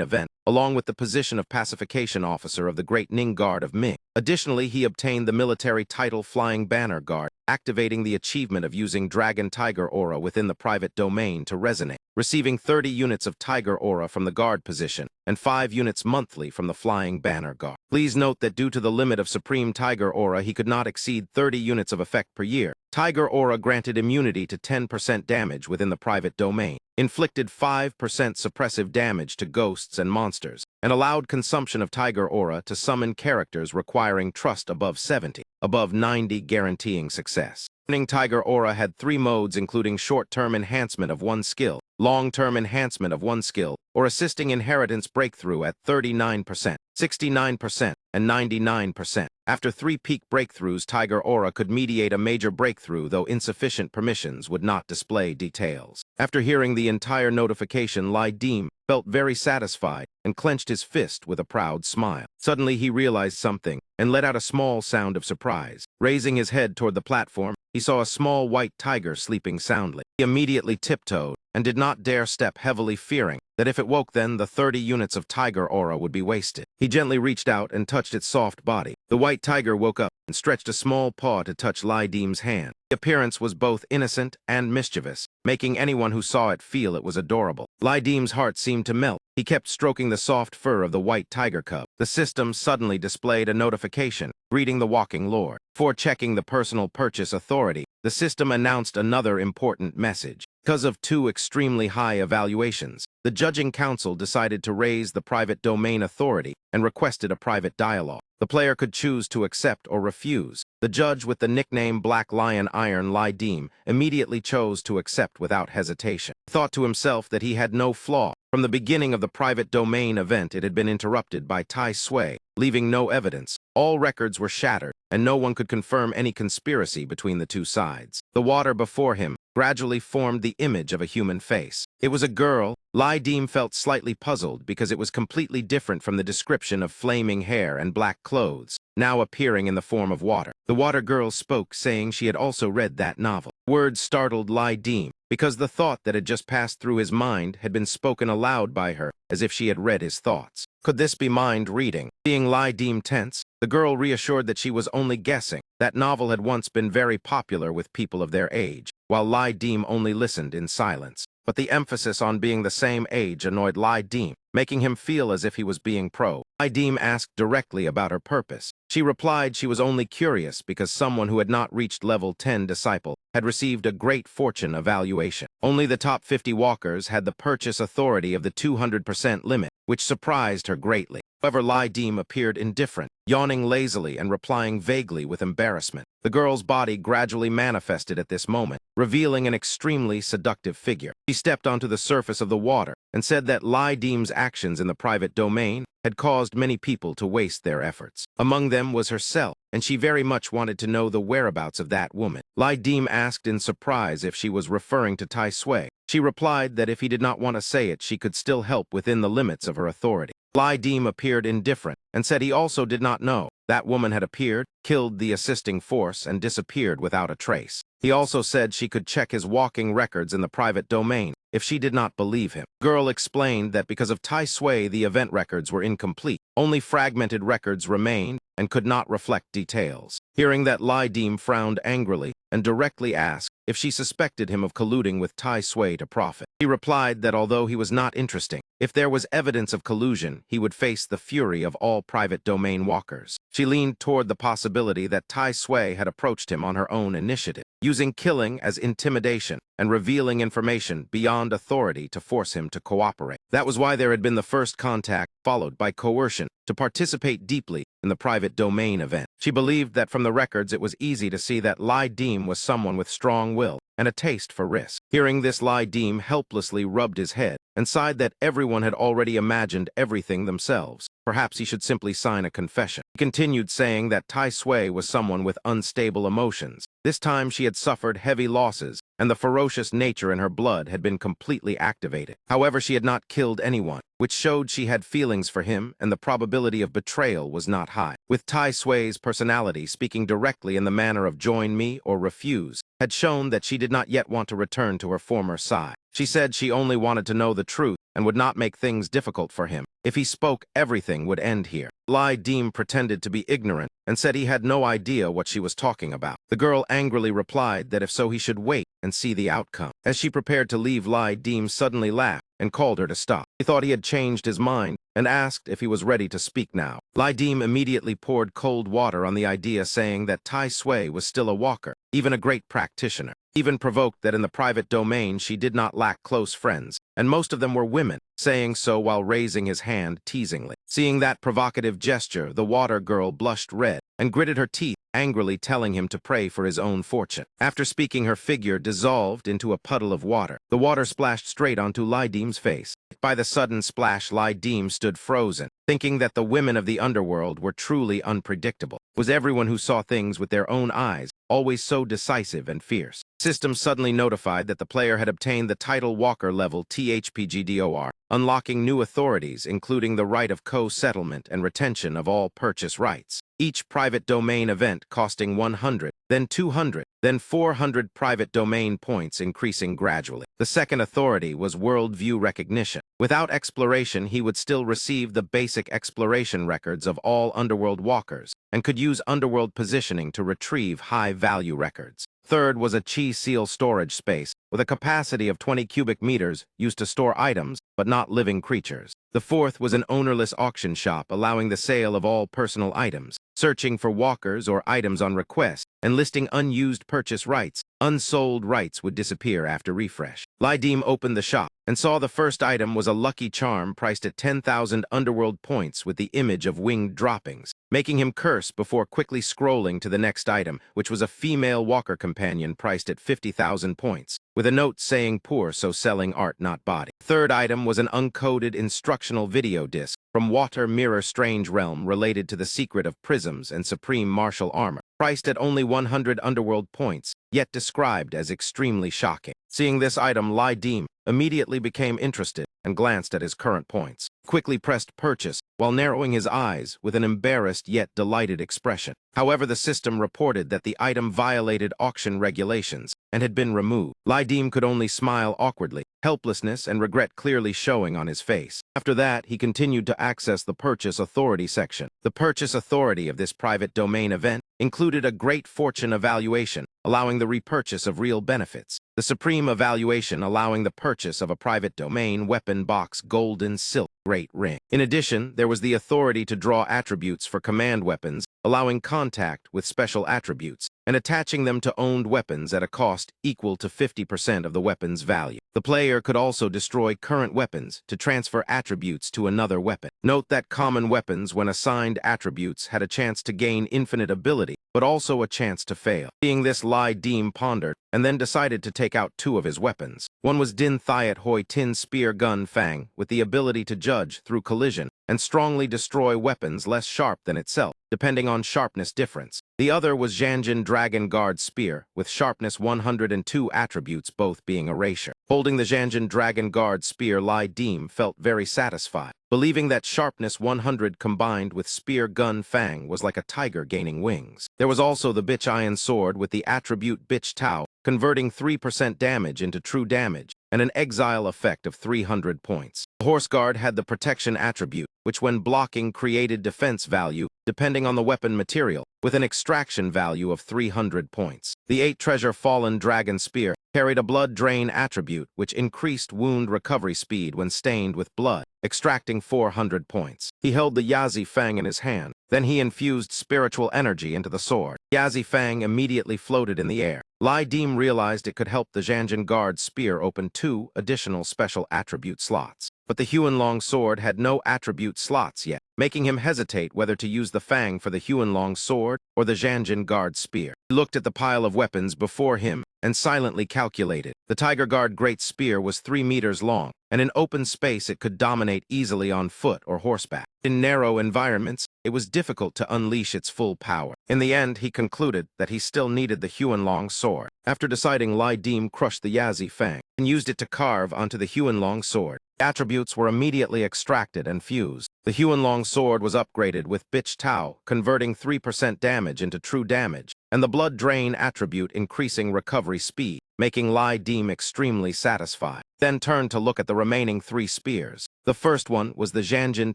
event, along with the position of Pacification Officer of the Great Ning Guard of Ming. Additionally, he obtained the military title Flying Banner Guard, activating the achievement of using Dragon Tiger Aura within the private domain to resonate, receiving 30 units of Tiger Aura from the guard position and 5 units monthly from the Flying Banner Guard. Please note that due to the limit of Supreme Tiger Aura, he could not exceed 30 units of effect per year. Tiger Aura granted immunity to 10% damage within the private domain, inflicted 5% suppressive damage to ghosts and monsters, and allowed consumption of Tiger Aura to summon characters requiring trust above 70, above 90 guaranteeing success. Tiger Aura had 3 modes including short-term enhancement of 1 skill, long-term enhancement of 1 skill, or assisting inheritance breakthrough at 39%, 69%, and 99%. After 3 peak breakthroughs, Tiger Aura could mediate a major breakthrough, though insufficient permissions would not display details. After hearing the entire notification, Lai Deem felt very satisfied and clenched his fist with a proud smile. Suddenly, he realized something and let out a small sound of surprise. Raising his head toward the platform, he saw a small white tiger sleeping soundly. He immediately tiptoed and did not dare step heavily, fearing that if it woke, then the 30 units of Tiger Aura would be wasted. He gently reached out and touched its soft body. The white tiger woke up and stretched a small paw to touch Lai Deem's hand. The appearance was both innocent and mischievous, making anyone who saw it feel it was adorable. Lai Deem's heart seemed to melt. He kept stroking the soft fur of the white tiger cub. The system suddenly displayed a notification, greeting the Walking Lord. Before checking the personal purchase authority, the system announced another important message. Because of 2 extremely high evaluations, the Judging Council decided to raise the private domain authority and requested a private dialogue. The player could choose to accept or refuse. The judge with the nickname Black Lion Iron, Lai Deem, immediately chose to accept without hesitation. He thought to himself that he had no flaw. From the beginning of the private domain event, it had been interrupted by Tai Sui, leaving no evidence. All records were shattered, and no one could confirm any conspiracy between the 2 sides. The water before him gradually formed the image of a human face. It was a girl, Lai Deem felt slightly puzzled because it was completely different from the description of flaming hair and black clothes, now appearing in the form of water. The water girl spoke, saying she had also read that novel. Words startled Lai Deem, because the thought that had just passed through his mind had been spoken aloud by her, as if she had read his thoughts. Could this be mind reading? Seeing Lai Deem tense, the girl reassured that she was only guessing. That novel had once been very popular with people of their age, while Lai Deem only listened in silence. But the emphasis on being the same age annoyed Lai Deem, making him feel as if he was being probed. Lai Deem asked directly about her purpose. She replied she was only curious because someone who had not reached level 10 disciple had received a great fortune evaluation. Only the top 50 walkers had the purchase authority of the 200% limit, which surprised her greatly. However, Lai Deem appeared indifferent, yawning lazily and replying vaguely with embarrassment. The girl's body gradually manifested at this moment, revealing an extremely seductive figure. She stepped onto the surface of the water and said that Lai Deem's actions in the private domain had caused many people to waste their efforts. Among them was herself, and she very much wanted to know the whereabouts of that woman. Lai Deem asked in surprise if she was referring to Tai Sui. She replied that if he did not want to say it, she could still help within the limits of her authority. Lai Deem appeared indifferent and said he also did not know. That woman had appeared, killed the assisting force, and disappeared without a trace. He also said she could check his walking records in the private domain if she did not believe him. Girl explained that because of Tai Sui, the event records were incomplete. Only fragmented records remained and could not reflect details. Hearing that, Lai Deem frowned angrily and directly asked if she suspected him of colluding with Tai Sui to profit. He replied that although he was not interesting, if there was evidence of collusion, he would face the fury of all private domain walkers. She leaned toward the possibility that Tai Sui had approached him on her own initiative, using killing as intimidation and revealing information beyond authority to force him to cooperate. That was why there had been the first contact, followed by coercion, to participate deeply in the private domain event. She believed that from the records it was easy to see that Lai Deem was someone with strong will and a taste for risk. Hearing this, Lai Deem helplessly rubbed his head and sighed that everyone had already imagined everything themselves. Perhaps he should simply sign a confession. He continued, saying that Tai Sui was someone with unstable emotions. This time she had suffered heavy losses, and the ferocious nature in her blood had been completely activated. However, she had not killed anyone, which showed she had feelings for him, and the probability of betrayal was not high. With Tai Sui's personality speaking directly in the manner of join me or refuse, had shown that she did not yet want to return to her former side. She said she only wanted to know the truth and would not make things difficult for him. If he spoke, everything would end here. Lai Deem pretended to be ignorant and said he had no idea what she was talking about. The girl angrily replied that if so, he should wait and see the outcome. As she prepared to leave, Lai Deem suddenly laughed and called her to stop. He thought he had changed his mind and asked if he was ready to speak now. Lai Deem immediately poured cold water on the idea, saying that Tai Sui was still a walker, even a great practitioner. Even provoked that in the private domain she did not lack close friends, and most of them were women, saying so while raising his hand teasingly. Seeing that provocative gesture, the water girl blushed red and gritted her teeth, angrily telling him to pray for his own fortune. After speaking, her figure dissolved into a puddle of water. The water splashed straight onto Lai Deem's face. By the sudden splash, Lai Deem stood frozen, thinking that the women of the underworld were truly unpredictable. Was everyone who saw things with their own eyes always so decisive and fierce? System suddenly notified that the player had obtained the title Walker level THPGDOR, unlocking new authorities, including the right of co-settlement and retention of all purchase rights. Each private domain event costing 100, then 200, then 400 private domain points, increasing gradually. The second authority was worldview recognition. Without exploration, he would still receive the basic exploration records of all underworld walkers and could use underworld positioning to retrieve high-value records. Third was a chi seal storage space with a capacity of 20 cubic meters used to store items but not living creatures. The fourth was an ownerless auction shop allowing the sale of all personal items, searching for walkers or items on request, and listing unused purchase rights. Unsold rights would disappear after refresh. Lai Deem opened the shop and saw the first item was a lucky charm priced at 10,000 underworld points with the image of winged droppings, making him curse before quickly scrolling to the next item, which was a female walker companion priced at 50,000 points, with a note saying poor, so selling art not body. Third item was an uncoded instructional video disc from Water Mirror Strange Realm related to the secret of prisms and supreme martial armor, priced at only 100 underworld points, yet described as extremely shocking. Seeing this item, Lai Deem immediately became interested and glanced at his current points. Quickly pressed purchase while narrowing his eyes with an embarrassed yet delighted expression. However, the system reported that the item violated auction regulations and had been removed. Lydim could only smile awkwardly, helplessness and regret clearly showing on his face. After that, he continued to access the Purchase Authority section. The Purchase Authority of this private domain event included a Great Fortune Evaluation, allowing the repurchase of real benefits. The Supreme Evaluation allowing the purchase of a private domain weapon box golden silk great ring. In addition, there was the authority to draw attributes for command weapons, allowing contact with special attributes, and attaching them to owned weapons at a cost equal to 50% of the weapon's value. The player could also destroy current weapons to transfer attributes to another weapon. Note that common weapons, when assigned attributes, had a chance to gain infinite ability, but also a chance to fail. Seeing this, Lydim pondered, and then decided to take out two of his weapons. One was Din Thiat Hoi Tin Spear Gun Fang, with the ability to judge through collision and strongly destroy weapons less sharp than itself, depending on sharpness difference. The other was Janjin Dragon Guard Spear, with sharpness 102 attributes, both being erasure. Holding the Janjin Dragon Guard Spear, Lydim felt very satisfied, believing that sharpness 100 combined with Spear Gun Fang was like a tiger gaining wings. There was also the Bitch Iron Sword with the attribute Bitch Tao, converting 3% damage into true damage, and an exile effect of 300 points. The Horse Guard had the Protection attribute, which when blocking created defense value, depending on the weapon material, with an extraction value of 300 points. The 8 Treasure Fallen Dragon Spear carried a Blood Drain attribute, which increased wound recovery speed when stained with blood, extracting 400 points. He held the Yazi Fang in his hand. Then he infused spiritual energy into the sword. Yazi Fang immediately floated in the air. Lydim realized it could help the Janjin Guard Spear open 2 additional special attribute slots. But the Huanlong Sword had no attribute slots yet, making him hesitate whether to use the Fang for the Huanlong Sword or the Janjin Guard Spear. He looked at the pile of weapons before him and silently calculated. The Tiger Guard Great Spear was 3 meters long, and in open space it could dominate easily on foot or horseback. In narrow environments, it was difficult to unleash its full power. In the end, he concluded that he still needed the Huanlong Sword. After deciding, Lydim crushed the Yazi Fang and used it to carve onto the Huanlong Sword. Attributes were immediately extracted and fused. The Huanlong Sword was upgraded with Bitch Tao, converting 3% damage into true damage, and the Blood Drain attribute increasing recovery speed, making Lydim extremely satisfied. Then turned to look at the remaining 3 spears. The first one was the Janjin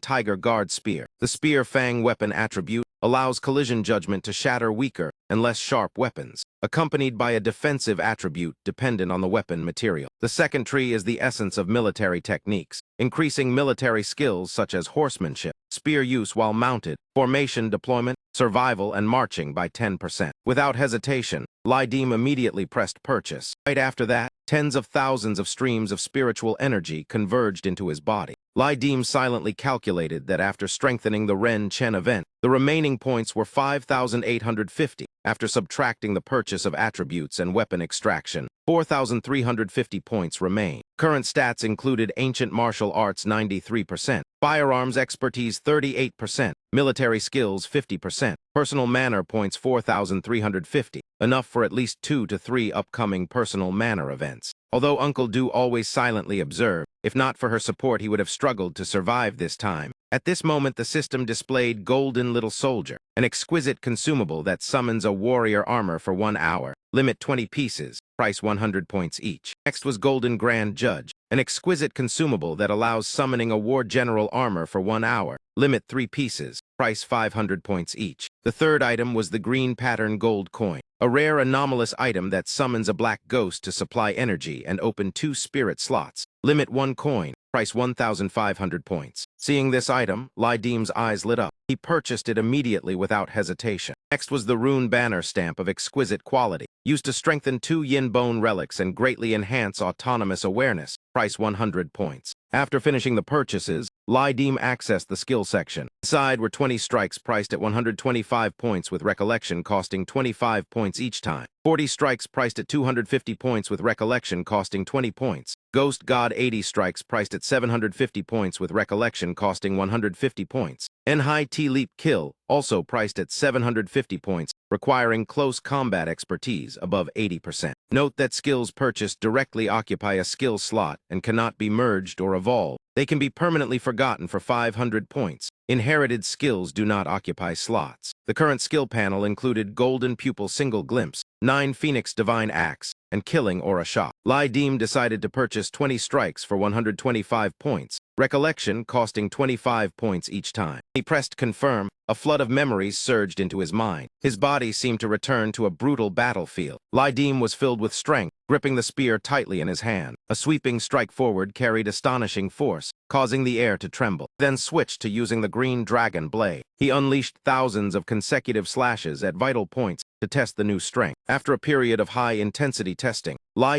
Tiger Guard Spear. The Spear Fang weapon attribute allows collision judgment to shatter weaker and less sharp weapons, accompanied by a defensive attribute dependent on the weapon material. The second tree is the essence of military techniques, increasing military skills such as horsemanship, spear use while mounted, formation deployment, survival, and marching by 10%. Without hesitation, Lydim immediately pressed purchase. Right after that, tens of thousands of streams of spiritual energy converged into his body. Lydim silently calculated that after strengthening the Ren Chen event, the remaining points were 5,850. After subtracting the purchase of attributes and weapon extraction, 4,350 points remain. Current stats included Ancient Martial Arts 93%, Firearms Expertise 38%, Military Skills 50%, Personal Manner points 4,350, enough for at least 2 to 3 upcoming Personal Manner events. Although Uncle Do always silently observed, if not for her support he would have struggled to survive this time. At this moment the system displayed Golden Little Soldier, an exquisite consumable that summons a warrior armor for 1 hour, limit 20 pieces, price 100 points each. Next was Golden Grand Judge, an exquisite consumable that allows summoning a war general armor for 1 hour, limit 3 pieces, price 500 points each. The third item was the Green Pattern Gold Coin, a rare anomalous item that summons a black ghost to supply energy and open 2 spirit slots, limit 1 coin, price 1,500 points. Seeing this item, Lydim's eyes lit up. He purchased it immediately without hesitation. Next was the Rune Banner Stamp of exquisite quality, used to strengthen 2 yin bone relics and greatly enhance autonomous awareness, price 100 points. After finishing the purchases, Deem accessed the skill section. Inside were 20 strikes priced at 125 points with recollection costing 25 points each time. 40 strikes priced at 250 points with recollection costing 20 points. Ghost God 80 strikes priced at 750 points with recollection costing 150 points. High Leap Kill, also priced at 750 points, requiring close combat expertise above 80%. Note that skills purchased directly occupy a skill slot and cannot be merged or evolved. They can be permanently forgotten for 500 points. Inherited skills do not occupy slots. The current skill panel included Golden Pupil Single Glimpse, 9 Phoenix Divine Axe, and Killing Aura Shock. Deem decided to purchase 20 strikes for 125 points, recollection costing 25 points each time. He pressed confirm. A flood of memories surged into his mind. His body seemed to return to a brutal battlefield. Deem was filled with strength, gripping the spear tightly in his hand. A sweeping strike forward carried astonishing force, causing the air to tremble. Then switched to using the green dragon blade. He unleashed thousands of consecutive slashes at vital points to test the new strength. After a period of high-intensity testing,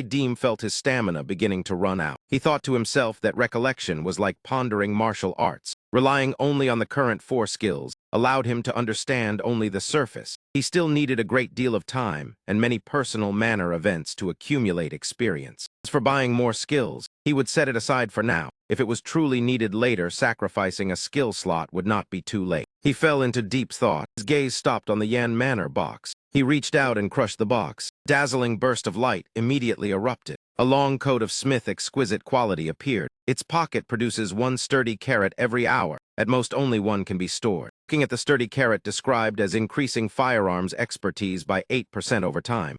Deem felt his stamina beginning to run out. He thought to himself that recollection was like pondering martial arts. Relying only on the current 4 skills allowed him to understand only the surface. He still needed a great deal of time and many personal manner events to accumulate experience. As for buying more skills, he would set it aside for now. If it was truly needed later, sacrificing a skill slot would not be too late. He fell into deep thought. His gaze stopped on the Yan Manor box. He reached out and crushed the box. Dazzling burst of light immediately erupted. A long coat of Smith exquisite quality appeared. Its pocket produces 1 sturdy carat every hour. At most, only 1 can be stored. Looking at the sturdy carat described as increasing firearms expertise by 8% over time,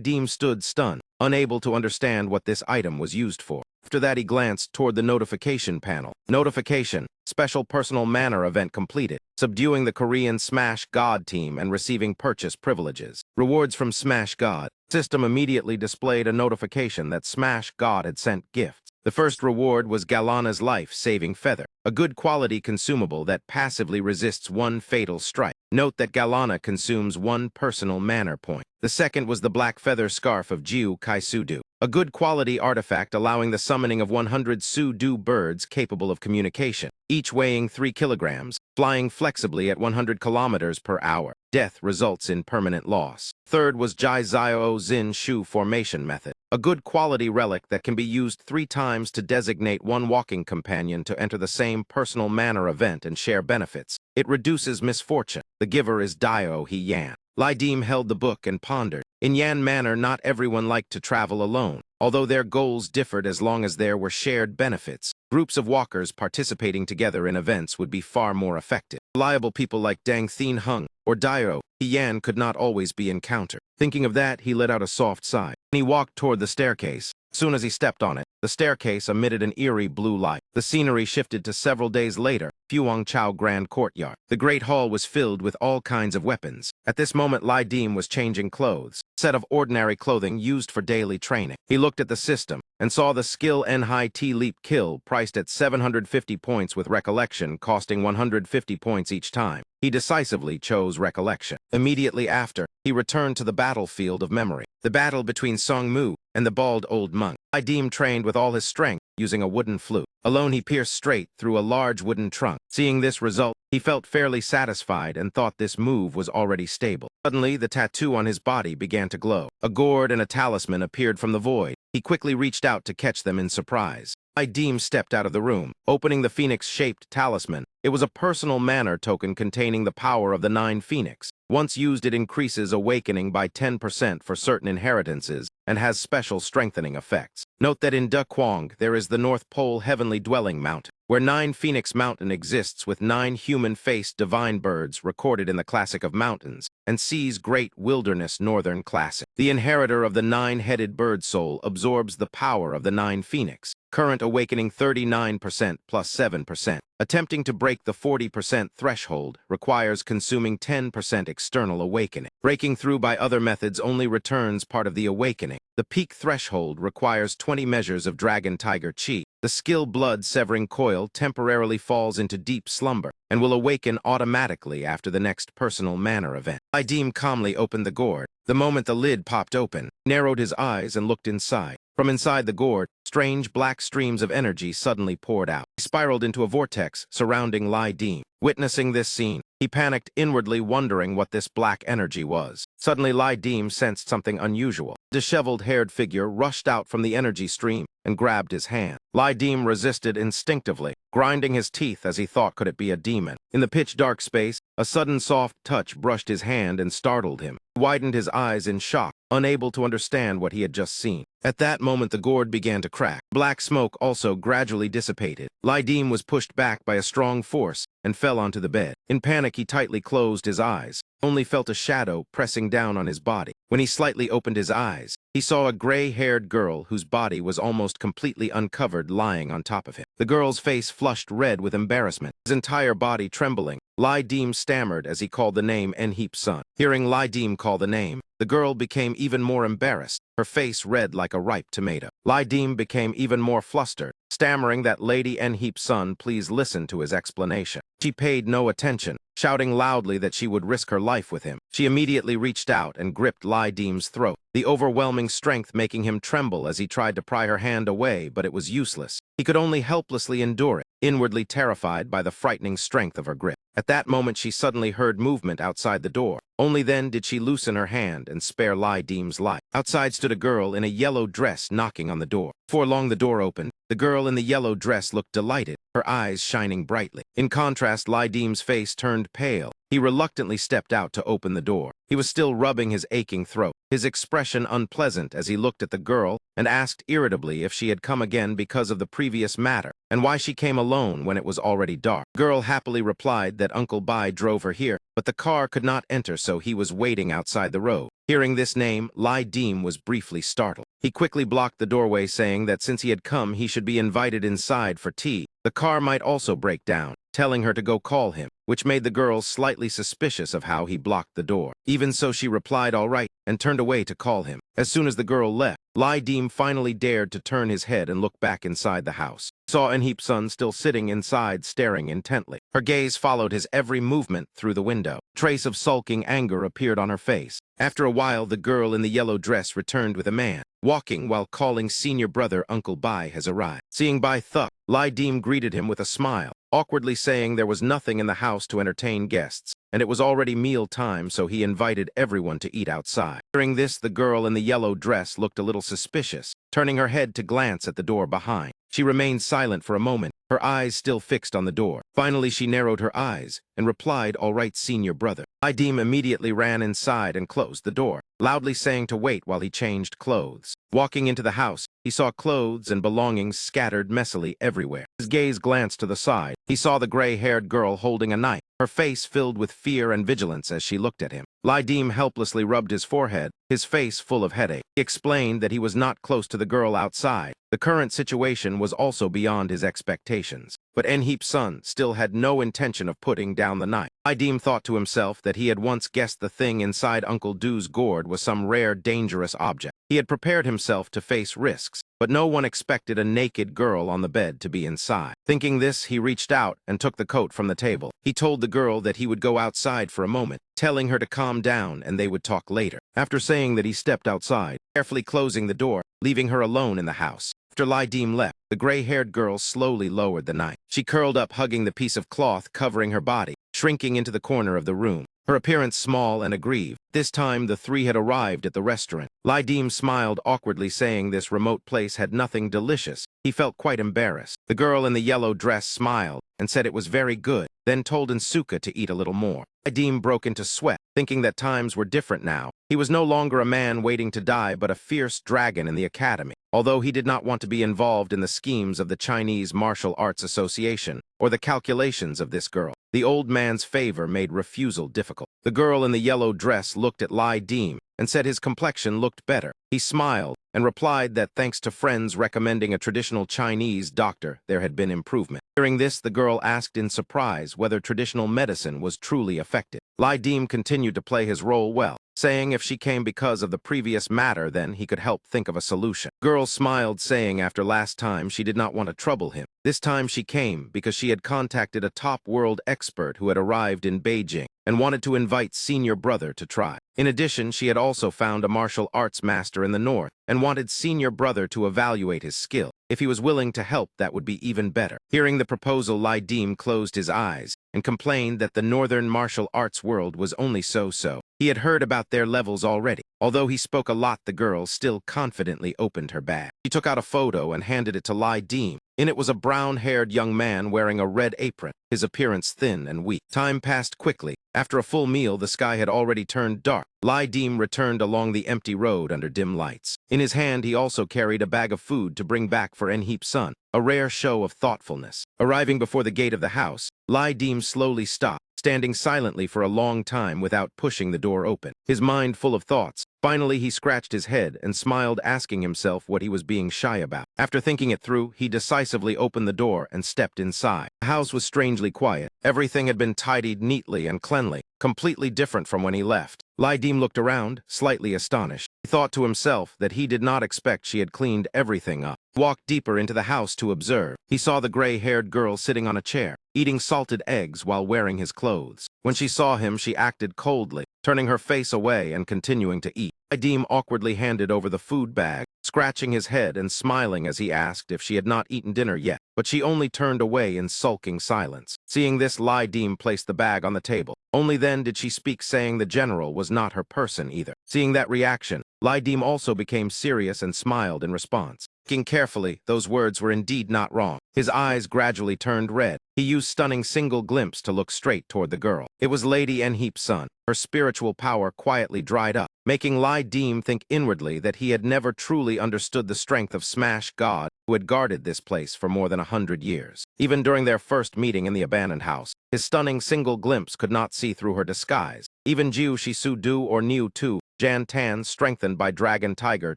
Deem stood stunned, unable to understand what this item was used for. After that, he glanced toward the notification panel. Notification: Special Personal Manner Event completed. Subduing the Korean Smash God team and receiving purchase privileges. Rewards from Smash God. System immediately displayed a notification that Smash God had sent gifts. The first reward was Galana's life-saving feather, a good quality consumable that passively resists 1 fatal strike. Note that Galana consumes 1 personal manner point. The second was the black feather scarf of Jiu Kai Sudu, a good quality artifact allowing the summoning of 100 Sudu birds capable of communication, each weighing 3 kilograms, flying flexibly at 100 kilometers per hour. Death results in permanent loss. Third was Jai Zio Zin Shu Formation Method, a good quality relic that can be used 3 times to designate 1 walking companion to enter the same personal manner event and share benefits. It reduces misfortune. The giver is Dio He Yan. Deem held the book and pondered. In Yan Manor, not everyone liked to travel alone. Although their goals differed, as long as there were shared benefits, groups of walkers participating together in events would be far more effective. Reliable people like Dang Thien Hung or Dio He Yan could not always be encountered. Thinking of that, he let out a soft sigh. He walked toward the staircase. As soon as he stepped on it, the staircase emitted an eerie blue light. The scenery shifted to several days later, Fuang Chao Grand Courtyard. The Great Hall was filled with all kinds of weapons. At this moment, Deem was changing clothes, a set of ordinary clothing used for daily training. He looked at the system and saw the skill High Leap Kill priced at 750 points with recollection costing 150 points each time. He decisively chose recollection. Immediately after, he returned to the battlefield of memory. The battle between Song Mu and the bald old monk. Deem trained with all his strength, using a wooden flute. Alone, he pierced straight through a large wooden trunk. Seeing this result, he felt fairly satisfied and thought this move was already stable. Suddenly, the tattoo on his body began to glow. A gourd and a talisman appeared from the void. He quickly reached out to catch them in surprise. Deem stepped out of the room, opening the phoenix-shaped talisman. It was a personal manner token containing the power of the 9 phoenix. Once used, it increases awakening by 10% for certain inheritances and has special strengthening effects. Note that in De Quang, there is the North Pole Heavenly Dwelling Mountain, where 9 Phoenix Mountain exists with 9 human-faced divine birds recorded in the Classic of Mountains, and Sea's Great Wilderness Northern Classic. The inheritor of the 9-headed bird soul absorbs the power of the 9 Phoenix. Current awakening 39% plus 7%. Attempting to break the 40% threshold requires consuming 10% external awakening. Breaking through by other methods only returns part of the awakening. The peak threshold requires 20 measures of Dragon Tiger Chi. The skill Blood Severing Coil temporarily falls into deep slumber and will awaken automatically after the next personal manner event. Deem calmly opened the gourd. The moment the lid popped open, narrowed his eyes and looked inside. From inside the gourd, strange black streams of energy suddenly poured out. He spiraled into a vortex surrounding Lai Dim. Witnessing this scene, he panicked inwardly, wondering what this black energy was. Suddenly, Lai Dim sensed something unusual. A disheveled-haired figure rushed out from the energy stream and grabbed his hand. Lai Dim resisted instinctively, grinding his teeth as he thought, could it be a demon? In the pitch-dark space, a sudden soft touch brushed his hand and startled him. He widened his eyes in shock, unable to understand what he had just seen. At that moment, the gourd began to crack. Black smoke also gradually dissipated. Lai Dim was pushed back by a strong force and fell onto the bed. In panic, he tightly closed his eyes, only felt a shadow pressing down on his body. When he slightly opened his eyes, he saw a gray-haired girl whose body was almost completely uncovered lying on top of him. The girl's face flushed red with embarrassment, his entire body trembling. Lai Dim stammered as he called the name Enheep-sun. Hearing Lai Dim call the name, the girl became even more embarrassed, her face red like a ripe tomato. Lai Dim became even more flustered, stammering that Lady Enheep-sun please listen to his explanation. She paid no attention, shouting loudly that she would risk her life with him. She immediately reached out and gripped Lai Dim's throat, the overwhelming strength making him tremble as he tried to pry her hand away, but it was useless. He could only helplessly endure it, inwardly terrified by the frightening strength of her grip. At that moment, she suddenly heard movement outside the door. Only then did she loosen her hand and spare Lai Dim's life. Outside stood a girl in a yellow dress knocking on the door. Before long, the door opened. The girl in the yellow dress looked delighted, her eyes shining brightly. In contrast, Lai Dim's face turned pale. He reluctantly stepped out to open the door. He was still rubbing his aching throat, his expression unpleasant as he looked at the girl and asked irritably if she had come again because of the previous matter, and why she came alone when it was already dark. The girl happily replied that Uncle Bai drove her here, but the car could not enter, so he was waiting outside the road. Hearing this name, Lai Dim was briefly startled. He quickly blocked the doorway, saying that since he had come, he should be invited inside for tea. The car might also break down, telling her to go call him, which made the girl slightly suspicious of how he blocked the door. Even so, she replied all right and turned away to call him. As soon as the girl left, Lai Dim finally dared to turn his head and look back inside the house. Saw Enheep-sun still sitting inside, staring intently. Her gaze followed his every movement through the window. A trace of sulking anger appeared on her face. After a while, the girl in the yellow dress returned with a man, walking while calling senior brother Uncle Bai has arrived. Seeing Bai Thuk, Lai Dim greeted him with a smile, awkwardly saying there was nothing in the house to entertain guests, and it was already meal time, so he invited everyone to eat outside. Hearing this, the girl in the yellow dress looked a little suspicious, turning her head to glance at the door behind. She remained silent for a moment, her eyes still fixed on the door. Finally, she narrowed her eyes and replied, all right, senior brother. Lai Dim immediately ran inside and closed the door, loudly saying to wait while he changed clothes. Walking into the house, he saw clothes and belongings scattered messily everywhere. His gaze glanced to the side. He saw the gray-haired girl holding a knife, her face filled with fear and vigilance as she looked at him. Lai Dim helplessly rubbed his forehead, his face full of headache. He explained that he was not close to the girl outside. The current situation was also beyond his expectations. But Enheep-sun still had no intention of putting down the knife. Lai Dim thought to himself that he had once guessed the thing inside Uncle Do's gourd was some rare, dangerous object. He had prepared himself to face risks, but no one expected a naked girl on the bed to be inside. Thinking this, he reached out and took the coat from the table. He told the girl that he would go outside for a moment, telling her to calm down and they would talk later. After saying that, he stepped outside, carefully closing the door, leaving her alone in the house. After Lai Dim left, the gray-haired girl slowly lowered the knife. She curled up, hugging the piece of cloth covering her body, shrinking into the corner of the room, her appearance small and aggrieved. This time, the three had arrived at the restaurant. Lai Dim smiled awkwardly, saying this remote place had nothing delicious. He felt quite embarrassed. The girl in the yellow dress smiled and said it was very good, then told Insuka to eat a little more. Lai Dim broke into sweat, thinking that times were different now. He was no longer a man waiting to die, but a fierce dragon in the academy. Although he did not want to be involved in the schemes of the Chinese Martial Arts Association or the calculations of this girl, the old man's favor made refusal difficult. The girl in the yellow dress looked at Lai Dim and said his complexion looked better. He smiled and replied that thanks to friends recommending a traditional Chinese doctor, there had been improvement. Hearing this, the girl asked in surprise whether traditional medicine was truly effective. Lai Dim continued to play his role well, saying if she came because of the previous matter, then he could help think of a solution. Girl smiled, saying after last time she did not want to trouble him. This time she came because she had contacted a top world expert who had arrived in Beijing and wanted to invite senior brother to try. In addition, she had also found a martial arts master in the north and wanted senior brother to evaluate his skill. If he was willing to help, that would be even better. Hearing the proposal, Lai Dim closed his eyes and complained that the northern martial arts world was only so-so. He had heard about their levels already. Although he spoke a lot, the girl still confidently opened her bag. She took out a photo and handed it to Lai Dim. In it was a brown-haired young man wearing a red apron, his appearance thin and weak. Time passed quickly. After a full meal, the sky had already turned dark. Lai Dim returned along the empty road under dim lights. In his hand, he also carried a bag of food to bring back for Enheep-sun, a rare show of thoughtfulness. Arriving before the gate of the house, Lai Dim slowly stopped, standing silently for a long time without pushing the door open. His mind full of thoughts, finally he scratched his head and smiled, asking himself what he was being shy about. After thinking it through, he decisively opened the door and stepped inside. The house was strangely quiet. Everything had been tidied neatly and cleanly, completely different from when he left. Lai Dim looked around, slightly astonished. He thought to himself that he did not expect she had cleaned everything up. He walked deeper into the house to observe. He saw the gray-haired girl sitting on a chair, eating salted eggs while wearing his clothes. When she saw him, she acted coldly, turning her face away and continuing to eat. Lai Dim awkwardly handed over the food bag, scratching his head and smiling as he asked if she had not eaten dinner yet, but she only turned away in sulking silence. Seeing this, Lai Dim placed the bag on the table. Only then did she speak, saying the general was not her person either. Seeing that reaction, Lai Dim also became serious and smiled in response. Looking carefully, those words were indeed not wrong. His eyes gradually turned red. He used stunning single glimpse to look straight toward the girl. It was Lady Enheep-sun. Her spiritual power quietly dried up, making Lai Dim think inwardly that he had never truly understood the strength of Smash God, who had guarded this place for more than 100 years. Even during their first meeting in the abandoned house, his stunning single glimpse could not see through her disguise. Even Jiu Shisu Du or Niu Tu, Jan Tan, strengthened by Dragon Tiger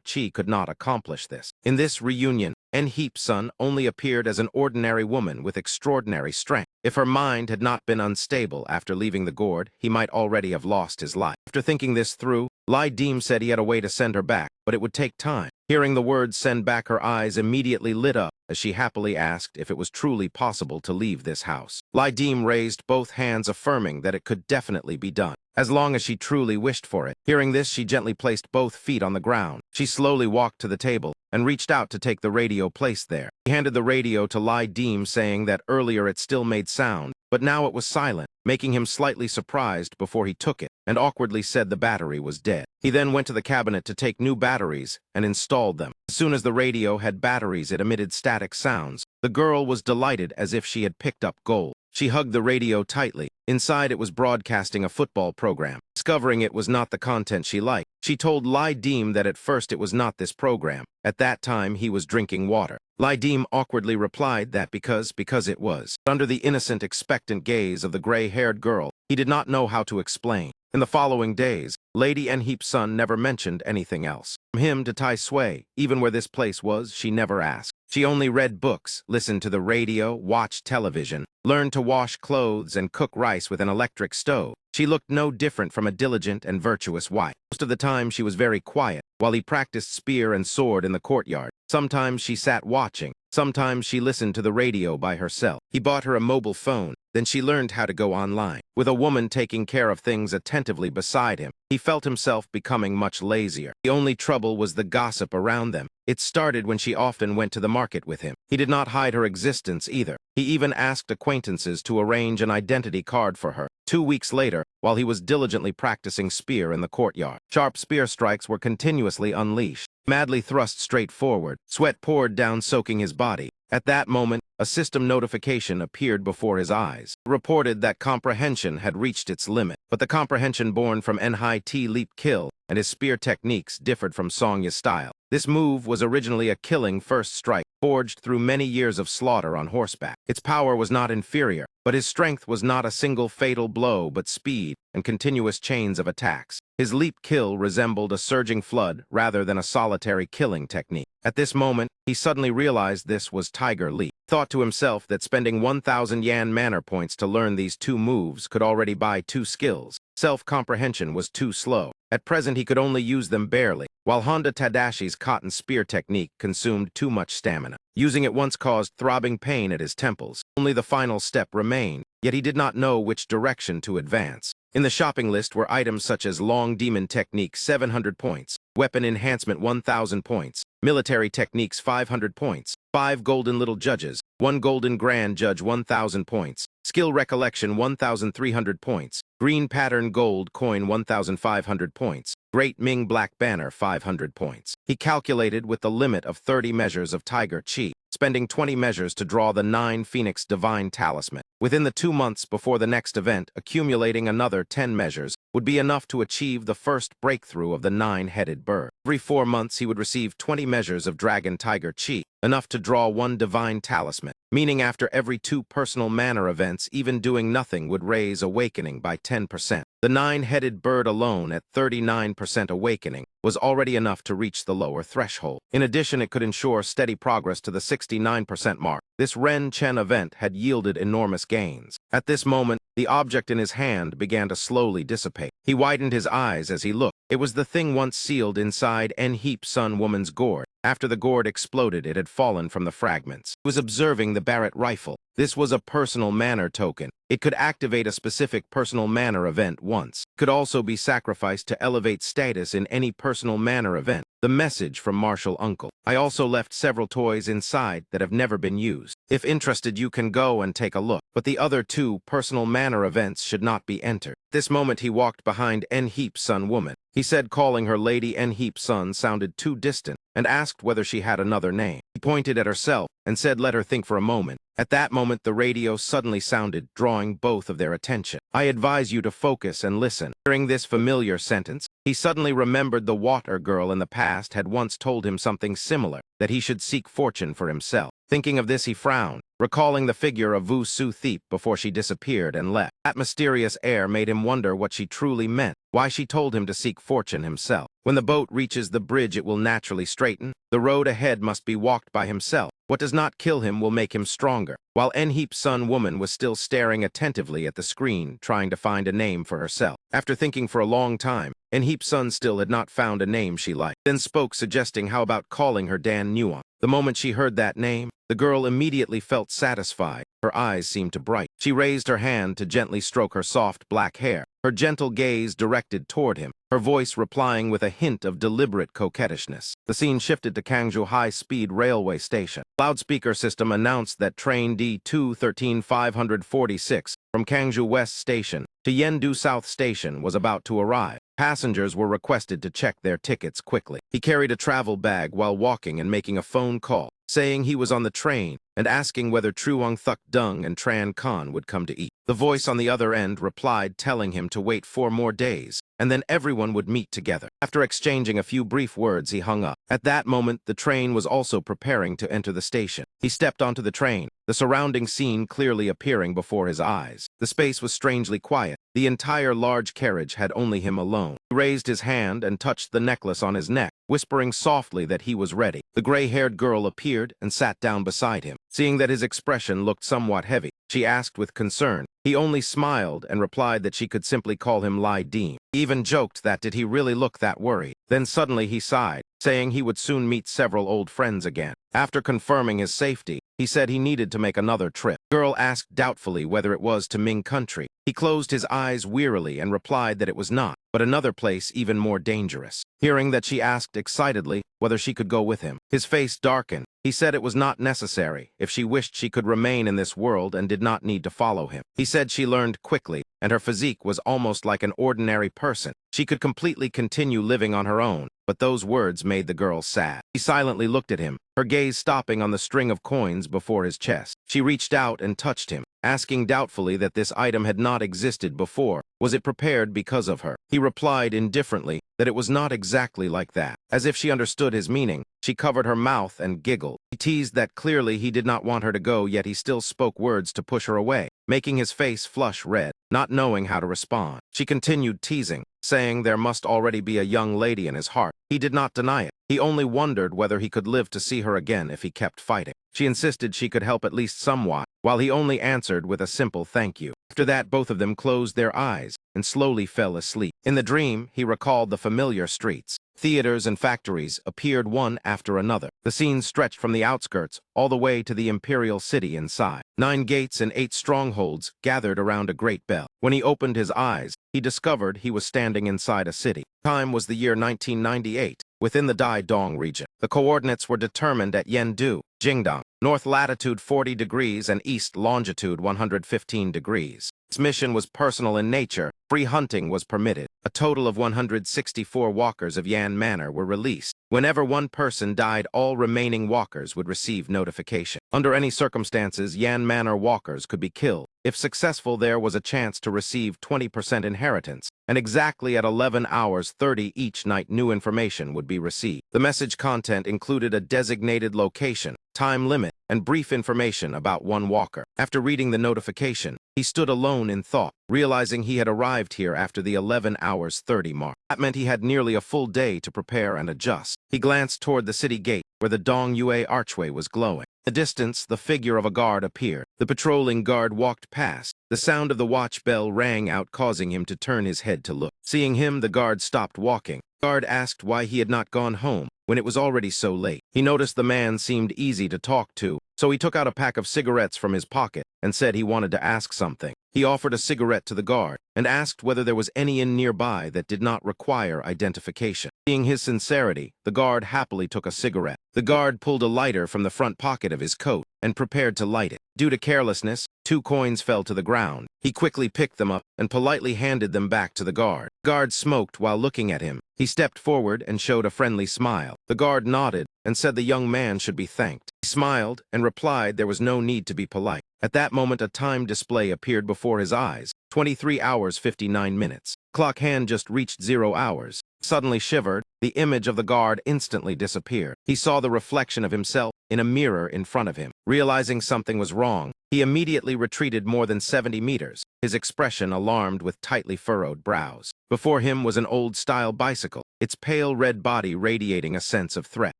Chi, could not accomplish this. In this reunion, Enheep-sun only appeared as an ordinary woman with extraordinary strength. If her mind had not been unstable after leaving the gourd, he might already have lost his life. After thinking this through, Lai Dim said he had a way to send her back, but it would take time. Hearing the words "send back," her eyes immediately lit up as she happily asked if it was truly possible to leave this house. Lai Dim raised both hands, affirming that it could definitely be done, as long as she truly wished for it. Hearing this, she gently placed both feet on the ground. She slowly walked to the table and reached out to take the radio placed there. He handed the radio to Lai Dim, saying that earlier it still made sound, but now it was silent, making him slightly surprised before he took it, and awkwardly said the battery was dead. He then went to the cabinet to take new batteries and installed them. As soon as the radio had batteries, it emitted static sounds. The girl was delighted as if she had picked up gold. She hugged the radio tightly. Inside, it was broadcasting a football program. Discovering it was not the content she liked, she told Lai Dim that at first it was not this program. At that time, he was drinking water. Lai Dim awkwardly replied that because it was. Under the innocent, expectant gaze of the gray-haired girl, he did not know how to explain. In the following days, Lady Enheep-sun never mentioned anything else. From him to Tai Sui, even where this place was, she never asked. She only read books, listened to the radio, watched television, learned to wash clothes and cook rice with an electric stove. She looked no different from a diligent and virtuous wife. Most of the time she was very quiet, while he practiced spear and sword in the courtyard. Sometimes she sat watching, sometimes she listened to the radio by herself. He bought her a mobile phone, then she learned how to go online. With a woman taking care of things attentively beside him, he felt himself becoming much lazier. The only trouble was the gossip around them. It started when she often went to the market with him. He did not hide her existence either. He even asked acquaintances to arrange an identity card for her. 2 weeks later, while he was diligently practicing spear in the courtyard, sharp spear strikes were continuously unleashed. Madly thrust straight forward, sweat poured down, soaking his body. At that moment, a system notification appeared before his eyes. It reported that comprehension had reached its limit, but the comprehension born from N-High-T leap kill and his spear techniques differed from Songya's style. This move was originally a killing first strike, forged through many years of slaughter on horseback. Its power was not inferior, but his strength was not a single fatal blow, but speed and continuous chains of attacks. His leap kill resembled a surging flood rather than a solitary killing technique. At this moment, he suddenly realized this was Tiger Leap. Thought to himself that spending 1,000 Yan manner points to learn these 2 moves could already buy 2 skills. Self-comprehension was too slow. At present, he could only use them barely, while Honda Tadashi's cotton spear technique consumed too much stamina. Using it once caused throbbing pain at his temples. Only the final step remained, yet he did not know which direction to advance. In the shopping list were items such as Long Demon Technique 700 points, Weapon Enhancement 1000 points, Military Techniques 500 points, 5 Golden Little Judges, 1 Golden Grand Judge 1000 points, Skill Recollection 1300 points, Green Pattern Gold Coin 1500 points, Great Ming Black Banner 500 points. He calculated with the limit of 30 measures of Tiger Chi, spending 20 measures to draw the 9 Phoenix Divine Talisman. Within the 2 months before the next event, accumulating another 10 measures would be enough to achieve the first breakthrough of the 9-headed bird. Every 4 months he would receive 20 measures of Dragon Tiger Chi, enough to draw 1 Divine Talisman, meaning after every 2 personal manner events, even doing nothing would raise awakening by 10%. The 9-headed bird alone at 39% awakening was already enough to reach the lower threshold. In addition, it could ensure steady progress to the 69% mark. This Ren Chen event had yielded enormous gains. At this moment, the object in his hand began to slowly dissipate. He widened his eyes as he looked. It was the thing once sealed inside En-Heap Sun Woman's gourd. After the gourd exploded, it had fallen from the fragments. He was observing the Barrett rifle. This was a personal manner token. It could activate a specific personal manner event once. It could also be sacrificed to elevate status in any personal manner event. The message from Martial Uncle. I also left several toys inside that have never been used. If interested, you can go and take a look. But the other 2 personal manner events should not be entered. This moment he walked behind En-Heap Sun Woman. He said calling her Lady En-Heap Sun sounded too distant and asked whether she had another name. He pointed at herself and said let her think for a moment. At that moment, the radio suddenly sounded, drawing both of their attention. I advise you to focus and listen. Hearing this familiar sentence, he suddenly remembered the water girl in the past had once told him something similar, that he should seek fortune for himself. Thinking of this, he frowned, recalling the figure of Wu Su Thiep before she disappeared and left. That mysterious air made him wonder what she truly meant, why she told him to seek fortune himself. When the boat reaches the bridge, it will naturally straighten. The road ahead must be walked by himself. What does not kill him will make him stronger. While En-Heap Sun Woman was still staring attentively at the screen, trying to find a name for herself. After thinking for a long time, En-Heap Sun still had not found a name she liked, then spoke, suggesting how about calling her Dan Nuon. The moment she heard that name, the girl immediately felt satisfied. Her eyes seemed to brighten. She raised her hand to gently stroke her soft black hair, her gentle gaze directed toward him, her voice replying with a hint of deliberate coquettishness. The scene shifted to Kangju High-Speed Railway Station. Loudspeaker system announced that train D2 13546 from Kangju West Station to Yendu South Station was about to arrive. Passengers were requested to check their tickets quickly. He carried a travel bag while walking and making a phone call, saying he was on the train and asking whether Truong Thuk Dung and Tran Khan would come to eat. The voice on the other end replied, telling him to wait 4 more days, and then everyone would meet together. After exchanging a few brief words, he hung up. At that moment, the train was also preparing to enter the station. He stepped onto the train, the surrounding scene clearly appearing before his eyes. The space was strangely quiet. The entire large carriage had only him alone. He raised his hand and touched the necklace on his neck, whispering softly that he was ready. The gray-haired girl appeared and sat down beside him. Seeing that his expression looked somewhat heavy, she asked with concern. He only smiled and replied that she could simply call him Lai Deem. He even joked that did he really look that worried. Then suddenly he sighed, saying he would soon meet several old friends again. After confirming his safety, he said he needed to make another trip. The girl asked doubtfully whether it was to Ming country. He closed his eyes wearily and replied that it was not, but another place even more dangerous. Hearing that she asked excitedly whether she could go with him, his face darkened. He said it was not necessary. If she wished, she could remain in this world and did not need to follow him. He said she learned quickly, and her physique was almost like an ordinary person. She could completely continue living on her own, but those words made the girl sad. She silently looked at him, her gaze stopping on the string of coins before his chest. She reached out and touched him, asking doubtfully that this item had not existed before. Was it prepared because of her? He replied indifferently that it was not exactly like that. As if she understood his meaning, she covered her mouth and giggled. He teased that clearly he did not want her to go, yet he still spoke words to push her away, making his face flush red, not knowing how to respond. She continued teasing, saying there must already be a young lady in his heart. He did not deny it. He only wondered whether he could live to see her again if he kept fighting. She insisted she could help at least somewhat, while he only answered with a simple thank you. After that, both of them closed their eyes and slowly fell asleep. In the dream, he recalled the familiar streets, Theaters and factories appeared one after another. The scenes stretched from the outskirts all the way to the imperial city inside. 9 gates and 8 strongholds gathered around a great bell. When he opened his eyes, he discovered he was standing inside a city. Time was the year 1998, within the Dai Dong region. The coordinates were determined at Yendu, Jingdong, north latitude 40 degrees and east longitude 115 degrees. Its mission was personal in nature. Free hunting was permitted. A total of 164 walkers of Yan Manor were released. Whenever one person died, all remaining walkers would receive notification. Under any circumstances, Yan Manor walkers could be killed. If successful, there was a chance to receive 20% inheritance, and exactly at 11 hours 30 each night new information would be received. The message content included a designated location, time limit, and brief information about one walker. After reading the notification, he stood alone in thought, realizing he had arrived here after the 11 hours 30 mark. That meant he had nearly a full day to prepare and adjust. He glanced toward the city gate, where the Dong Yue archway was glowing. In the distance, the figure of a guard appeared. The patrolling guard walked past. The sound of the watch bell rang out, causing him to turn his head to look. Seeing him, the guard stopped walking. The guard asked why he had not gone home when it was already so late. He noticed the man seemed easy to talk to, so he took out a pack of cigarettes from his pocket and said he wanted to ask something. He offered a cigarette to the guard and asked whether there was any inn nearby that did not require identification. Seeing his sincerity, the guard happily took a cigarette. The guard pulled a lighter from the front pocket of his coat and prepared to light it. Due to carelessness, 2 coins fell to the ground. He quickly picked them up and politely handed them back to the guard. The guard smoked while looking at him. He stepped forward and showed a friendly smile. The guard nodded and said the young man should be thanked. He smiled and replied there was no need to be polite. At that moment, a time display appeared before his eyes, 23 hours 59 minutes. Clock hand just reached 0 hours. Suddenly shivered, the image of the guard instantly disappeared. He saw the reflection of himself in a mirror in front of him. Realizing something was wrong, he immediately retreated more than 70 meters, his expression alarmed with tightly furrowed brows. Before him was an old-style bicycle, its pale red body radiating a sense of threat.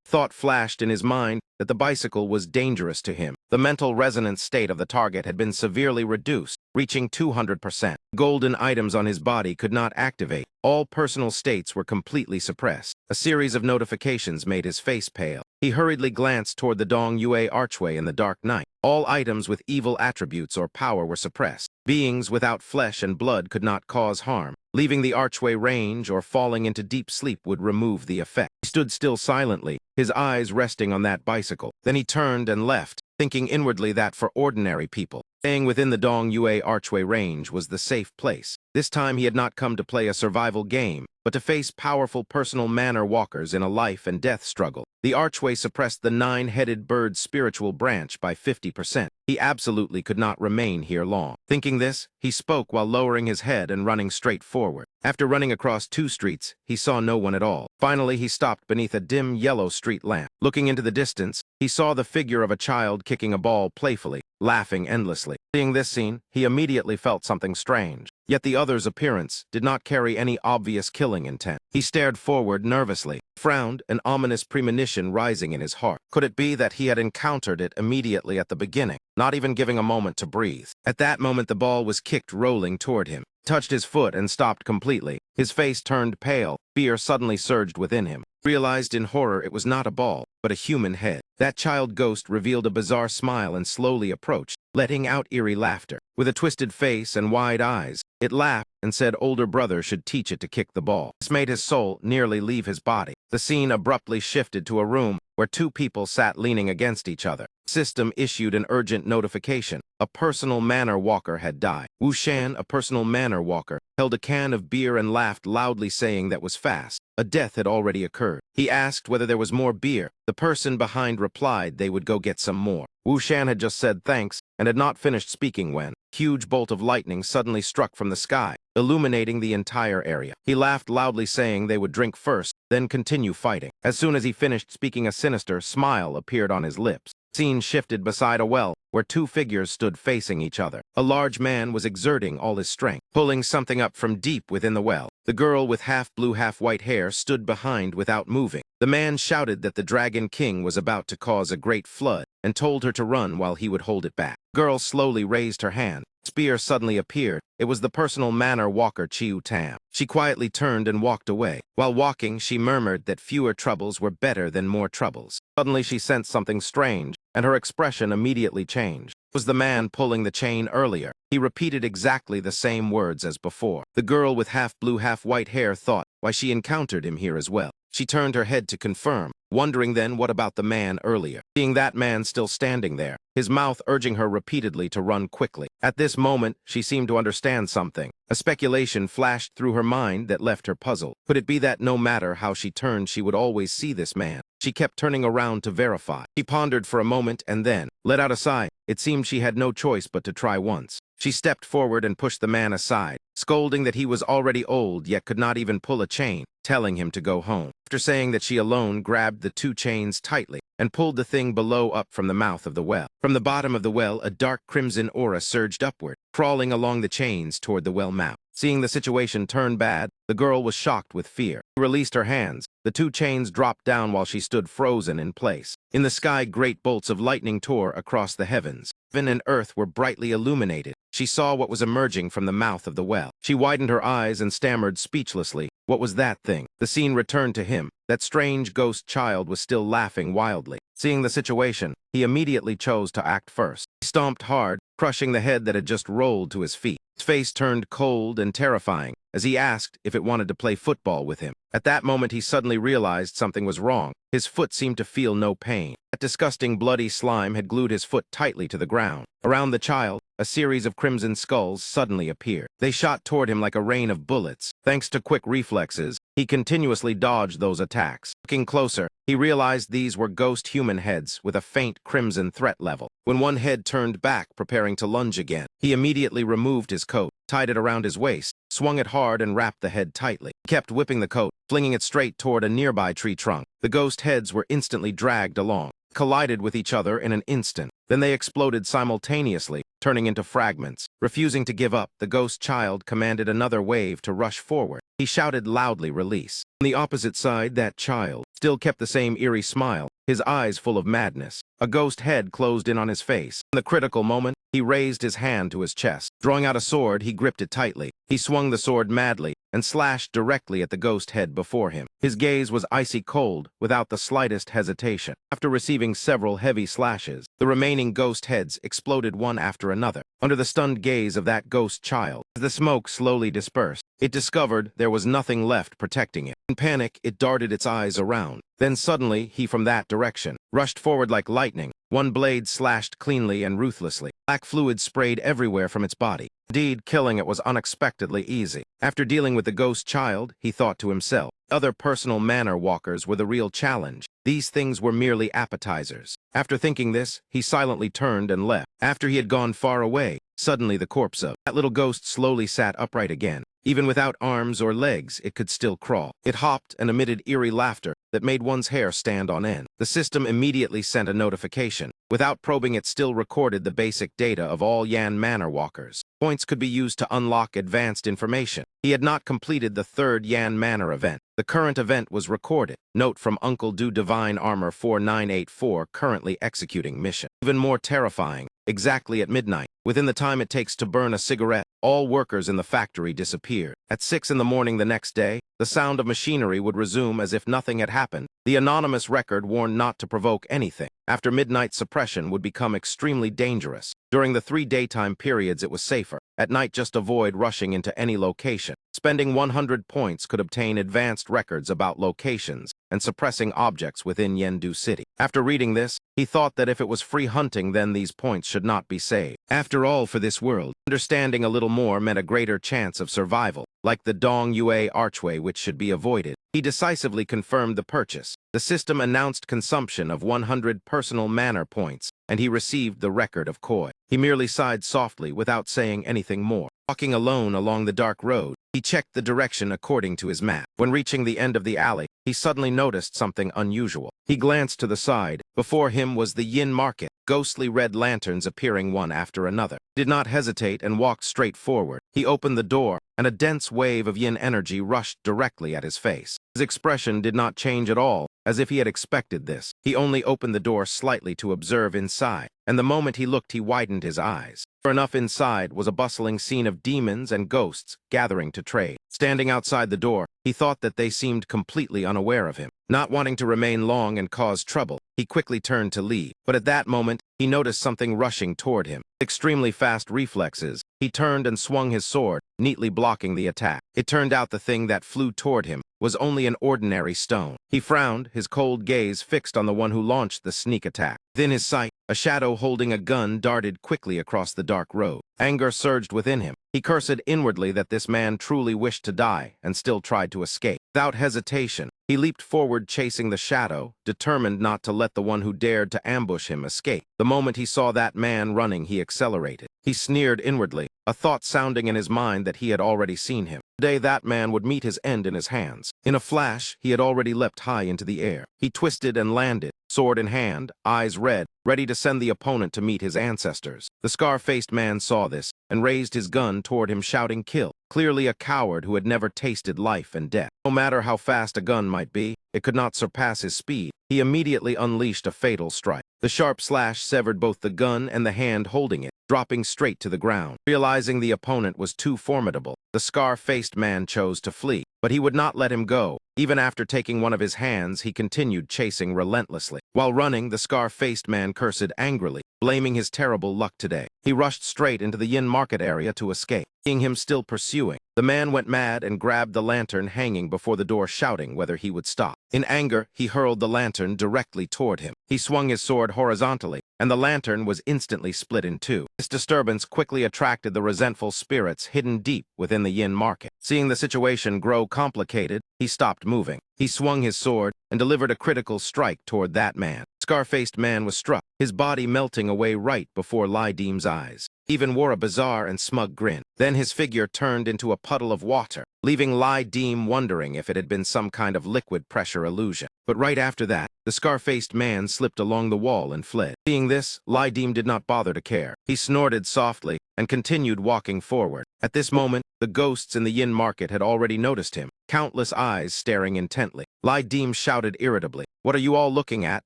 Thought flashed in his mind that the bicycle was dangerous to him. The mental resonance state of the target had been severely reduced, reaching 200%. Golden items on his body could not activate. All personal states were completely suppressed. A series of notifications made his face pale. He hurriedly glanced toward the Dong Yue archway in the dark night. All items with evil attributes or power were suppressed. Beings without flesh and blood could not cause harm. Leaving the archway range or falling into deep sleep would remove the effect. He stood still silently, his eyes resting on that bicycle. Then he turned and left, thinking inwardly that for ordinary people, staying within the Dong Yue archway range was the safe place. This time he had not come to play a survival game, but to face powerful personal manor walkers in a life and death struggle. The archway suppressed the 9-headed bird's spiritual branch by 50%. He absolutely could not remain here long. Thinking this, he spoke while lowering his head and running straight forward. After running across 2 streets, he saw no one at all. Finally, he stopped beneath a dim yellow street lamp. Looking into the distance, he saw the figure of a child kicking a ball playfully, laughing endlessly. Seeing this scene, he immediately felt something strange. Yet the other's appearance did not carry any obvious killing intent. He stared forward nervously, frowned, an ominous premonition rising in his heart. Could it be that he had encountered it immediately at the beginning, not even giving a moment to breathe? At that moment, the ball was kicked rolling toward him, touched his foot and stopped completely. His face turned pale. Fear suddenly surged within him. Realized in horror it was not a ball, but a human head. That child ghost revealed a bizarre smile and slowly approached, letting out eerie laughter. With a twisted face and wide eyes, it laughed and said older brother should teach it to kick the ball. This made his soul nearly leave his body. The scene abruptly shifted to a room where 2 people sat leaning against each other. System issued an urgent notification. A personal manor walker had died. Wu Shan, a personal manor walker, held a can of beer and laughed loudly, saying that was fast. A death had already occurred. He asked whether there was more beer. The person behind replied they would go get some more. Wu Shan had just said thanks and had not finished speaking when a huge bolt of lightning suddenly struck from the sky, illuminating the entire area. He laughed loudly, saying they would drink first, then continue fighting. As soon as he finished speaking, a sinister smile appeared on his lips. Scene shifted beside a well, where 2 figures stood facing each other. A large man was exerting all his strength, pulling something up from deep within the well. The girl with half-blue, half-white hair stood behind without moving. The man shouted that the Dragon King was about to cause a great flood and told her to run while he would hold it back. The girl slowly raised her hand. spear suddenly appeared. It was the personal manor walker Chiu Tam. She quietly turned and walked away. While walking, she murmured that fewer troubles were better than more troubles. Suddenly she sensed something strange, and her expression immediately changed. It was the man pulling the chain earlier. He repeated exactly the same words as before. The girl with half-blue, half-white hair thought, why she encountered him here as well. She turned her head to confirm, wondering then what about the man earlier. Seeing that man still standing there, his mouth urging her repeatedly to run quickly. At this moment, she seemed to understand something. A speculation flashed through her mind that left her puzzled. Could it be that no matter how she turned, she would always see this man? She kept turning around to verify. She pondered for a moment and then let out a sigh. It seemed she had no choice but to try once. She stepped forward and pushed the man aside, scolding that he was already old yet could not even pull a chain, telling him to go home. After saying that, she alone grabbed the 2 chains tightly and pulled the thing below up from the mouth of the well. From the bottom of the well, a dark crimson aura surged upward, crawling along the chains toward the well mouth. Seeing the situation turn bad, the girl was shocked with fear. She released her hands. The 2 chains dropped down while she stood frozen in place. In the sky, great bolts of lightning tore across the heavens. Heaven and earth were brightly illuminated. She saw what was emerging from the mouth of the well. She widened her eyes and stammered speechlessly. What was that thing? The scene returned to him. That strange ghost child was still laughing wildly. Seeing the situation, he immediately chose to act first. He stomped hard, crushing the head that had just rolled to his feet. His face turned cold and terrifying as he asked if it wanted to play football with him. At that moment, he suddenly realized something was wrong. His foot seemed to feel no pain. That disgusting bloody slime had glued his foot tightly to the ground. Around the child, a series of crimson skulls suddenly appeared. They shot toward him like a rain of bullets. Thanks to quick reflexes, he continuously dodged those attacks. Looking closer, he realized these were ghost human heads with a faint crimson threat level. When one head turned back, preparing to lunge again, he immediately removed his coat, tied it around his waist, swung it hard and wrapped the head tightly. He kept whipping the coat, flinging it straight toward a nearby tree trunk. The ghost heads were instantly dragged along, collided with each other in an instant. Then they exploded simultaneously, turning into fragments. Refusing to give up, the ghost child commanded another wave to rush forward. He shouted loudly, "Release." On the opposite side, that child still kept the same eerie smile, his eyes full of madness. A ghost head closed in on his face. In the critical moment, he raised his hand to his chest. Drawing out a sword, he gripped it tightly. He swung the sword madly and slashed directly at the ghost head before him. His gaze was icy cold, without the slightest hesitation. After receiving several heavy slashes, the remaining ghost heads exploded one after another. Under the stunned gaze of that ghost child, as the smoke slowly dispersed, it discovered there was nothing left protecting it. In panic, it darted its eyes around. Then suddenly, he from that direction rushed forward like lightning. One blade slashed cleanly and ruthlessly. Black fluid sprayed everywhere from its body. Indeed, killing it was unexpectedly easy. After dealing with the ghost child, he thought to himself, other personal manor walkers were the real challenge. These things were merely appetizers. After thinking this, he silently turned and left. After he had gone far away, suddenly the corpse of that little ghost slowly sat upright again. Even without arms or legs, it could still crawl. It hopped and emitted eerie laughter that made one's hair stand on end. The system immediately sent a notification. Without probing, it still recorded the basic data of all Yan Manor walkers. Points could be used to unlock advanced information. He had not completed the 3rd Yan Manor event. The current event was recorded. Note from Uncle Do Divine Armor 4984, currently executing mission. Even more terrifying, exactly at midnight, within the time it takes to burn a cigarette, all workers in the factory disappeared. At 6 in the morning the next day, the sound of machinery would resume as if nothing had happened. The anonymous record warned not to provoke anything. After midnight, suppression would become extremely dangerous. During the 3 daytime periods, it was safer. At night, just avoid rushing into any location. Spending 100 points could obtain advanced records about locations and suppressing objects within Yendu City. After reading this, he thought that if it was free hunting, then these points should not be saved. After all, for this world, understanding a little more meant a greater chance of survival, like the Dong Yue archway, which should be avoided. He decisively confirmed the purchase. The system announced consumption of 100 personal manor points, and he received the record of Koi. He merely sighed softly without saying anything more. Walking alone along the dark road, he checked the direction according to his map. When reaching the end of the alley, he suddenly noticed something unusual. He glanced to the side. Before him was the Yin Market, ghostly red lanterns appearing one after another. He did not hesitate and walked straight forward. He opened the door, and a dense wave of Yin energy rushed directly at his face. His expression did not change at all, as if he had expected this. He only opened the door slightly to observe inside, and the moment he looked, he widened his eyes. Sure enough, inside was a bustling scene of demons and ghosts gathering to trade. Standing outside the door, he thought that they seemed completely unaware of him. Not wanting to remain long and cause trouble, he quickly turned to leave. But at that moment, he noticed something rushing toward him. Extremely fast reflexes, he turned and swung his sword, neatly blocking the attack. It turned out the thing that flew toward him was only an ordinary stone. He frowned, his cold gaze fixed on the one who launched the sneak attack. Within his sight, a shadow holding a gun darted quickly across the dark road. Anger surged within him. He cursed inwardly that this man truly wished to die and still tried to escape. Without hesitation, he leaped forward chasing the shadow, determined not to let the one who dared to ambush him escape. The moment he saw that man running, he accelerated. He sneered inwardly, a thought sounding in his mind that he had already seen him. Today that man would meet his end in his hands. In a flash, he had already leapt high into the air. He twisted and landed, sword in hand, eyes red, ready to send the opponent to meet his ancestors. The scar-faced man saw this and raised his gun toward him, shouting, "Kill." Clearly a coward who had never tasted life and death. No matter how fast a gun might be, it could not surpass his speed. He immediately unleashed a fatal strike. The sharp slash severed both the gun and the hand holding it, dropping straight to the ground. Realizing the opponent was too formidable, the scar-faced man chose to flee, but he would not let him go. Even after taking one of his hands, he continued chasing relentlessly. While running, the scar-faced man cursed angrily, blaming his terrible luck today. He rushed straight into the yin market area to escape. Seeing him still pursuing, the man went mad and grabbed the lantern hanging before the door, shouting whether he would stop. In anger, he hurled the lantern directly toward him. He swung his sword horizontally, and the lantern was instantly split in two. This disturbance quickly attracted the resentful spirits hidden deep within the yin market. Seeing the situation grow complicated, he stopped moving. He swung his sword and delivered a critical strike toward that man. Scar-faced man was struck, his body melting away right before Lai Deem's eyes. He even wore a bizarre and smug grin. Then his figure turned into a puddle of water, leaving Lai Deem wondering if it had been some kind of liquid pressure illusion. But right after that, the scar-faced man slipped along the wall and fled. Seeing this, Lai Deem did not bother to care. He snorted softly and continued walking forward. At this moment, the ghosts in the yin market had already noticed him, countless eyes staring intently. Lai Deem shouted irritably, "What are you all looking at?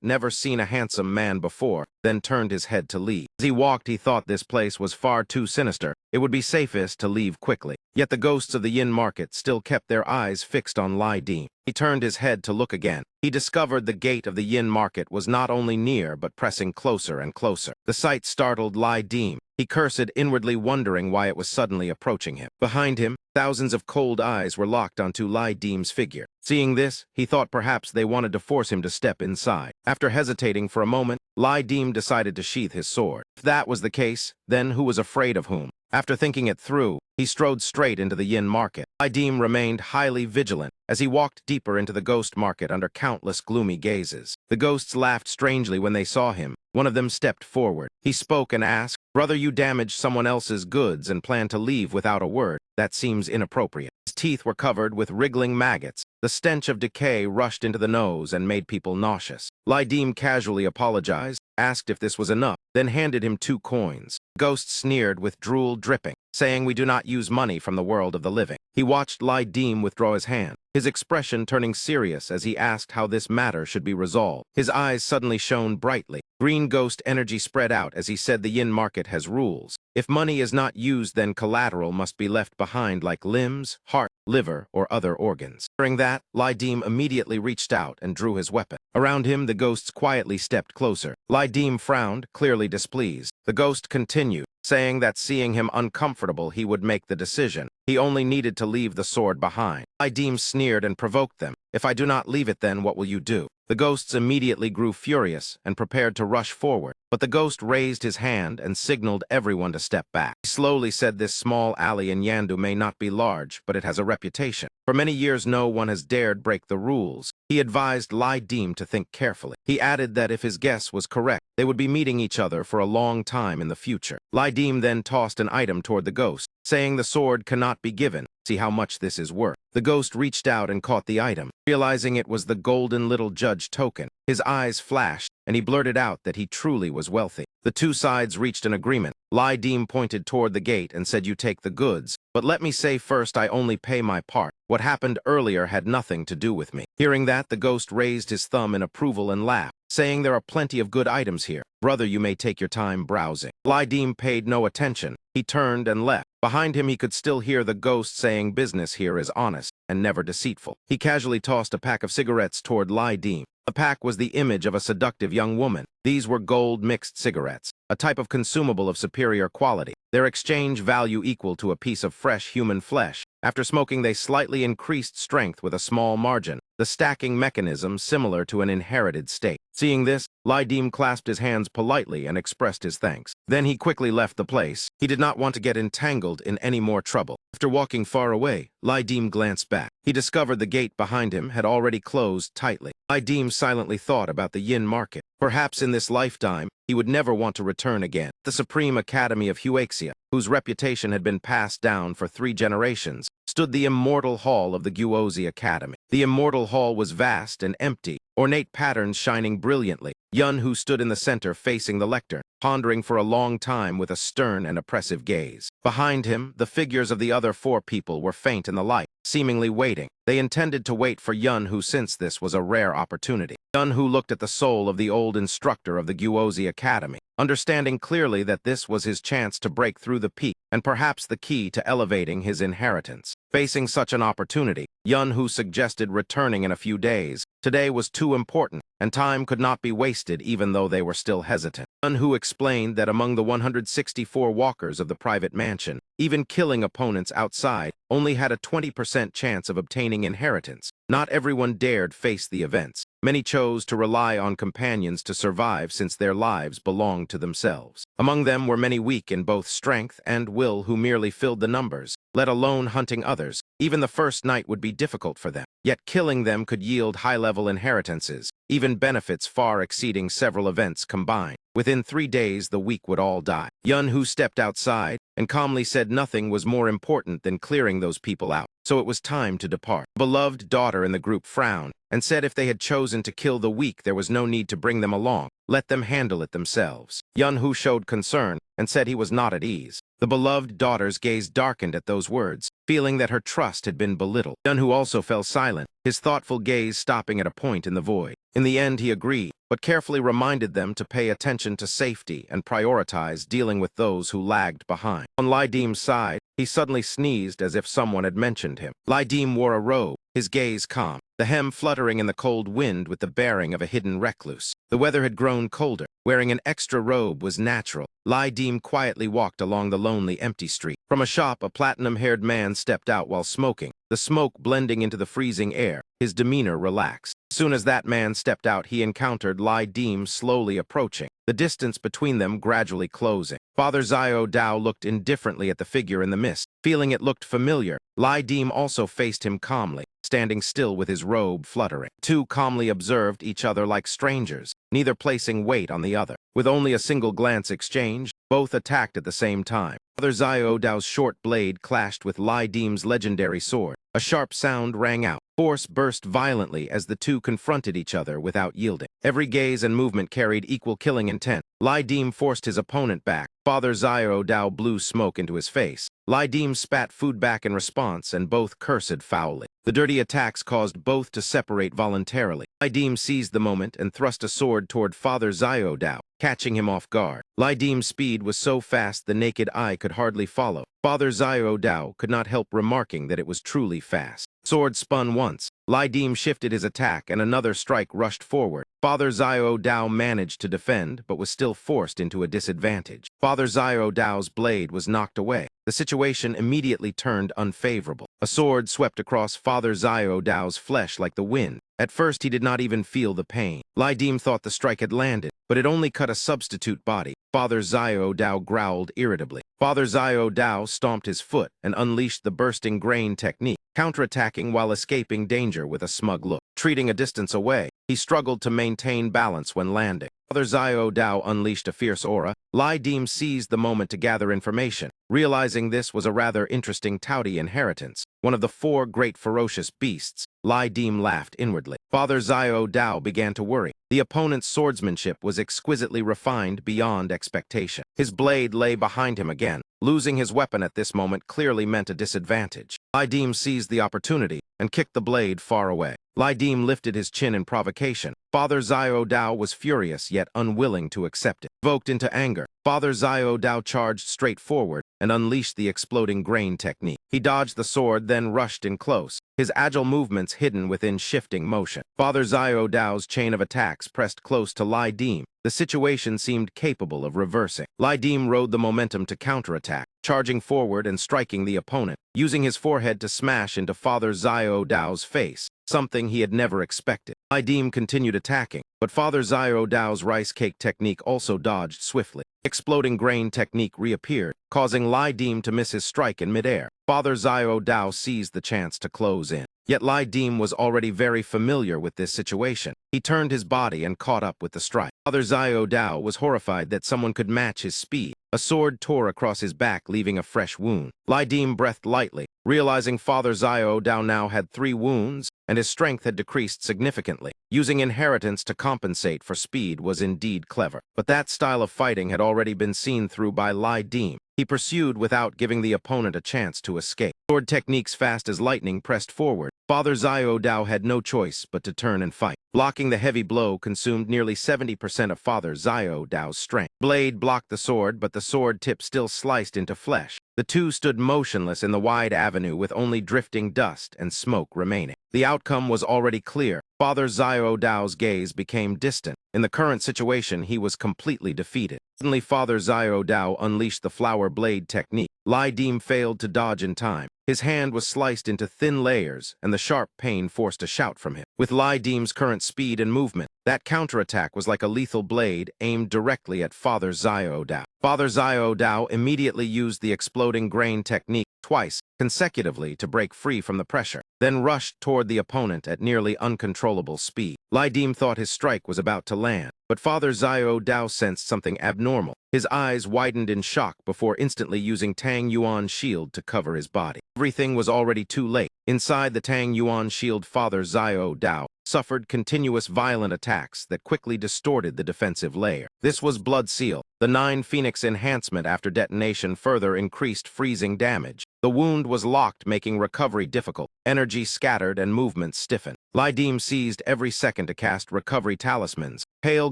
Never seen a handsome man before," then turned his head to leave. As he walked, he thought this place was far too sinister. It would be safest to leave quickly. Yet the ghosts of the yin market still kept their eyes fixed on Lai Deem. He turned his head to look again. He discovered the gate of the yin market was not only near but pressing closer and closer. The sight startled Lai Deem. He cursed inwardly, wondering why it was suddenly approaching him. Behind him, thousands of cold eyes were locked onto Lai Deem's figure. Seeing this, he thought perhaps they wanted to force him to step inside. After hesitating for a moment, Lai Deem decided to sheath his sword. If that was the case, then who was afraid of whom? After thinking it through, he strode straight into the yin market. Lai Deem remained highly vigilant as he walked deeper into the ghost market under countless gloomy gazes. The ghosts laughed strangely when they saw him. One of them stepped forward. He spoke and asked, "Brother, you damaged someone else's goods and plan to leave without a word. That seems inappropriate." His teeth were covered with wriggling maggots. The stench of decay rushed into the nose and made people nauseous. Lai Deem casually apologized, asked if this was enough, then handed him 2 coins. Ghost sneered with drool dripping, saying, "We do not use money from the world of the living." He watched Lai Deem withdraw his hand, his expression turning serious as he asked how this matter should be resolved. His eyes suddenly shone brightly. Green ghost energy spread out as he said, "The yin market has rules. If money is not used, then collateral must be left behind like limbs, heart, liver, or other organs." During that, Lai Deem immediately reached out and drew his weapon. Around him, the ghosts quietly stepped closer. Lai Deem frowned, clearly displeased. The ghost continued, saying that seeing him uncomfortable, he would make the decision. He only needed to leave the sword behind. Lai Deem sneered and provoked them. "If I do not leave it, then what will you do?" The ghosts immediately grew furious and prepared to rush forward, but the ghost raised his hand and signaled everyone to step back. He slowly said, "This small alley in Yandu may not be large, but it has a reputation. For many years, no one has dared break the rules." He advised Lai Deem to think carefully. He added that if his guess was correct, they would be meeting each other for a long time in the future. Lai Deem then tossed an item toward the ghost, saying, "The sword cannot be given. See how much this is worth." The ghost reached out and caught the item. Realizing it was the golden little judge token, his eyes flashed, and he blurted out that he truly was wealthy. The 2 sides reached an agreement. Lai Deem pointed toward the gate and said, "You take the goods, but let me say first I only pay my part." What happened earlier had nothing to do with me. Hearing that, the ghost raised his thumb in approval and laughed, saying there are plenty of good items here. Brother, you may take your time browsing. Lydim paid no attention. He turned and left. Behind him, he could still hear the ghost saying business here is honest and never deceitful. He casually tossed a pack of cigarettes toward Lydim. The pack was the image of a seductive young woman. These were gold-mixed cigarettes, a type of consumable of superior quality. Their exchange value equal to a piece of fresh human flesh. After smoking, they slightly increased strength with a small margin, the stacking mechanism similar to an inherited state. Seeing this, Lydim clasped his hands politely and expressed his thanks. Then he quickly left the place. He did not want to get entangled in any more trouble. After walking far away, Lydim glanced back. He discovered the gate behind him had already closed tightly. Lydim silently thought about the yin market. Perhaps in this lifetime, he would never want to return again. The Supreme Academy of Huaxia, whose reputation had been passed down for 3 generations, stood the immortal hall of the Guozi Academy. The immortal hall was vast and empty, ornate patterns shining brilliantly. Yun, who stood in the center facing the lectern, pondering for a long time with a stern and oppressive gaze. Behind him, the figures of the other 4 people were faint in the light, seemingly waiting. They intended to wait for Yun, who sensed this was a rare opportunity. Yun, who looked at the soul of the old instructor of the Guozi Academy, understanding clearly that this was his chance to break through the peak and perhaps the key to elevating his inheritance. Facing such an opportunity, Yun, who suggested returning in a few days, today was too important, and time could not be wasted even though they were still hesitant. Yun, who explained that among the 164 walkers of the private mansion, even killing opponents outside only had a 20% chance of obtaining inheritance. Not everyone dared face the events. Many chose to rely on companions to survive since their lives belonged to themselves. Among them were many weak in both strength and will who merely filled the numbers, let alone hunting others. Even the first night would be difficult for them. Yet killing them could yield high-level inheritances, even benefits far exceeding several events combined. Within 3 days, the weak would all die. Yun, who stepped outside and calmly said nothing was more important than clearing those people out, so it was time to depart. The beloved daughter in the group frowned and said if they had chosen to kill the weak, there was no need to bring them along. Let them handle it themselves. Yun, who showed concern and said he was not at ease. The beloved daughter's gaze darkened at those words, feeling that her trust had been belittled. Yun, who also fell silent, his thoughtful gaze stopping at a point in the void. In the end, he agreed, but carefully reminded them to pay attention to safety and prioritize dealing with those who lagged behind. On Lydim's side, he suddenly sneezed as if someone had mentioned him. Lydim wore a robe, his gaze calm, the hem fluttering in the cold wind with the bearing of a hidden recluse. The weather had grown colder. Wearing an extra robe was natural. Lydim quietly walked along the lonely, empty street. From a shop, a platinum-haired man stepped out while smoking, the smoke blending into the freezing air. His demeanor relaxed. As soon as that man stepped out, he encountered Lydim slowly approaching, the distance between them gradually closing. Father Xiao Dao looked indifferently at the figure in the mist. Feeling it looked familiar, Lydim also faced him calmly, standing still with his robe fluttering. Two calmly observed each other like strangers, neither placing weight on the other. With only a single glance exchanged, both attacked at the same time. Father Xiao Dao's short blade clashed with Lydim's legendary sword. A sharp sound rang out. Force burst violently as the two confronted each other without yielding. Every gaze and movement carried equal killing intent. Lydim forced his opponent back. Father Xiao Dao blew smoke into his face. Lydim spat food back in response, and both cursed foully. The dirty attacks caused both to separate voluntarily. Lydim seized the moment and thrust a sword toward Father Xiao Dao, catching him off guard. Lydim's speed was so fast the naked eye could hardly follow. Father Xiao Dao could not help remarking that it was truly fast. Sword spun once. Lydim shifted his attack and another strike rushed forward. Father Xiao Dao managed to defend, but was still forced into a disadvantage. Father Xiao Dao's blade was knocked away. The situation immediately turned unfavorable. A sword swept across Father Xiao Dao's flesh like the wind. At first, he did not even feel the pain. Lydim thought the strike had landed, but it only cut a substitute body. Father Xiao Dao growled irritably. Father Xiao Dao stomped his foot and unleashed the bursting grain technique, counterattacking while escaping danger with a smug look. Treating a distance away, he struggled to maintain balance when landing. Father Zio Dao unleashed a fierce aura. Lai Dim seized the moment to gather information, realizing this was a rather interesting Taudi inheritance, one of the 4 great ferocious beasts. Lai Dim laughed inwardly. Father Zio Dao began to worry. The opponent's swordsmanship was exquisitely refined beyond expectation. His blade lay behind him again. Losing his weapon at this moment clearly meant a disadvantage. Lai Dim seized the opportunity and kicked the blade far away. Lai Dim lifted his chin in provocation. Father Zio Dao was furious yet unwilling to accept it. Provoked into anger, Father Zio Dao charged straight forward and unleashed the exploding grain technique. He dodged the sword, then rushed in close, his agile movements hidden within shifting motion. Father Zio Dao's chain of attacks pressed close to Lai Dim. The situation seemed capable of reversing. Lai Dim rode the momentum to counterattack, charging forward and striking the opponent, using his forehead to smash into Father Zio Dao's face, something he had never expected. Lai Dim continued attacking, but Father Zio Dao's rice cake technique also dodged swiftly. Exploding grain technique reappeared, causing Lai Dim to miss his strike in midair. Father Zio Dao seized the chance to close in. Yet Lai Dim was already very familiar with this situation. He turned his body and caught up with the strike. Father Zio Dao was horrified that someone could match his speed. A sword tore across his back, leaving a fresh wound. Lai Dim breathed lightly, realizing Father Zio Dao now had 3 wounds, and his strength had decreased significantly. Using inheritance to compensate for speed was indeed clever. But that style of fighting had already been seen through by Lai Dim. He pursued without giving the opponent a chance to escape. Sword techniques fast as lightning pressed forward. Father Zio Dao had no choice but to turn and fight. Blocking the heavy blow consumed nearly 70% of Father Zio Dao's strength. Blade blocked the sword, but the sword tip still sliced into flesh. The two stood motionless in the wide avenue with only drifting dust and smoke remaining. The outcome was already clear. Father Zio Dao's gaze became distant. In the current situation, he was completely defeated. Suddenly, Father Zio Dao unleashed the flower blade technique. Lai Dim failed to dodge in time. His hand was sliced into thin layers, and the sharp pain forced a shout from him. With Lai Dim's current speed and movement, that counterattack was like a lethal blade aimed directly at Father Zio Dao. Father Zio Dao immediately used the exploding grain technique twice consecutively to break free from the pressure, then rushed toward the opponent at nearly uncontrollable speed. Lai Dim thought his strike was about to land, but Father Zio Dao sensed something abnormal. His eyes widened in shock before instantly using Tang Yuan's shield to cover his body. Everything was already too late. Inside the Tang Yuan shield, Father Zio Dao suffered continuous violent attacks that quickly distorted the defensive layer. This was Blood Seal. The 9 Phoenix enhancement after detonation further increased freezing damage. The wound was locked, making recovery difficult. Energy scattered and movement stiffened. Lai Dim seized every second to cast recovery talismans. Pale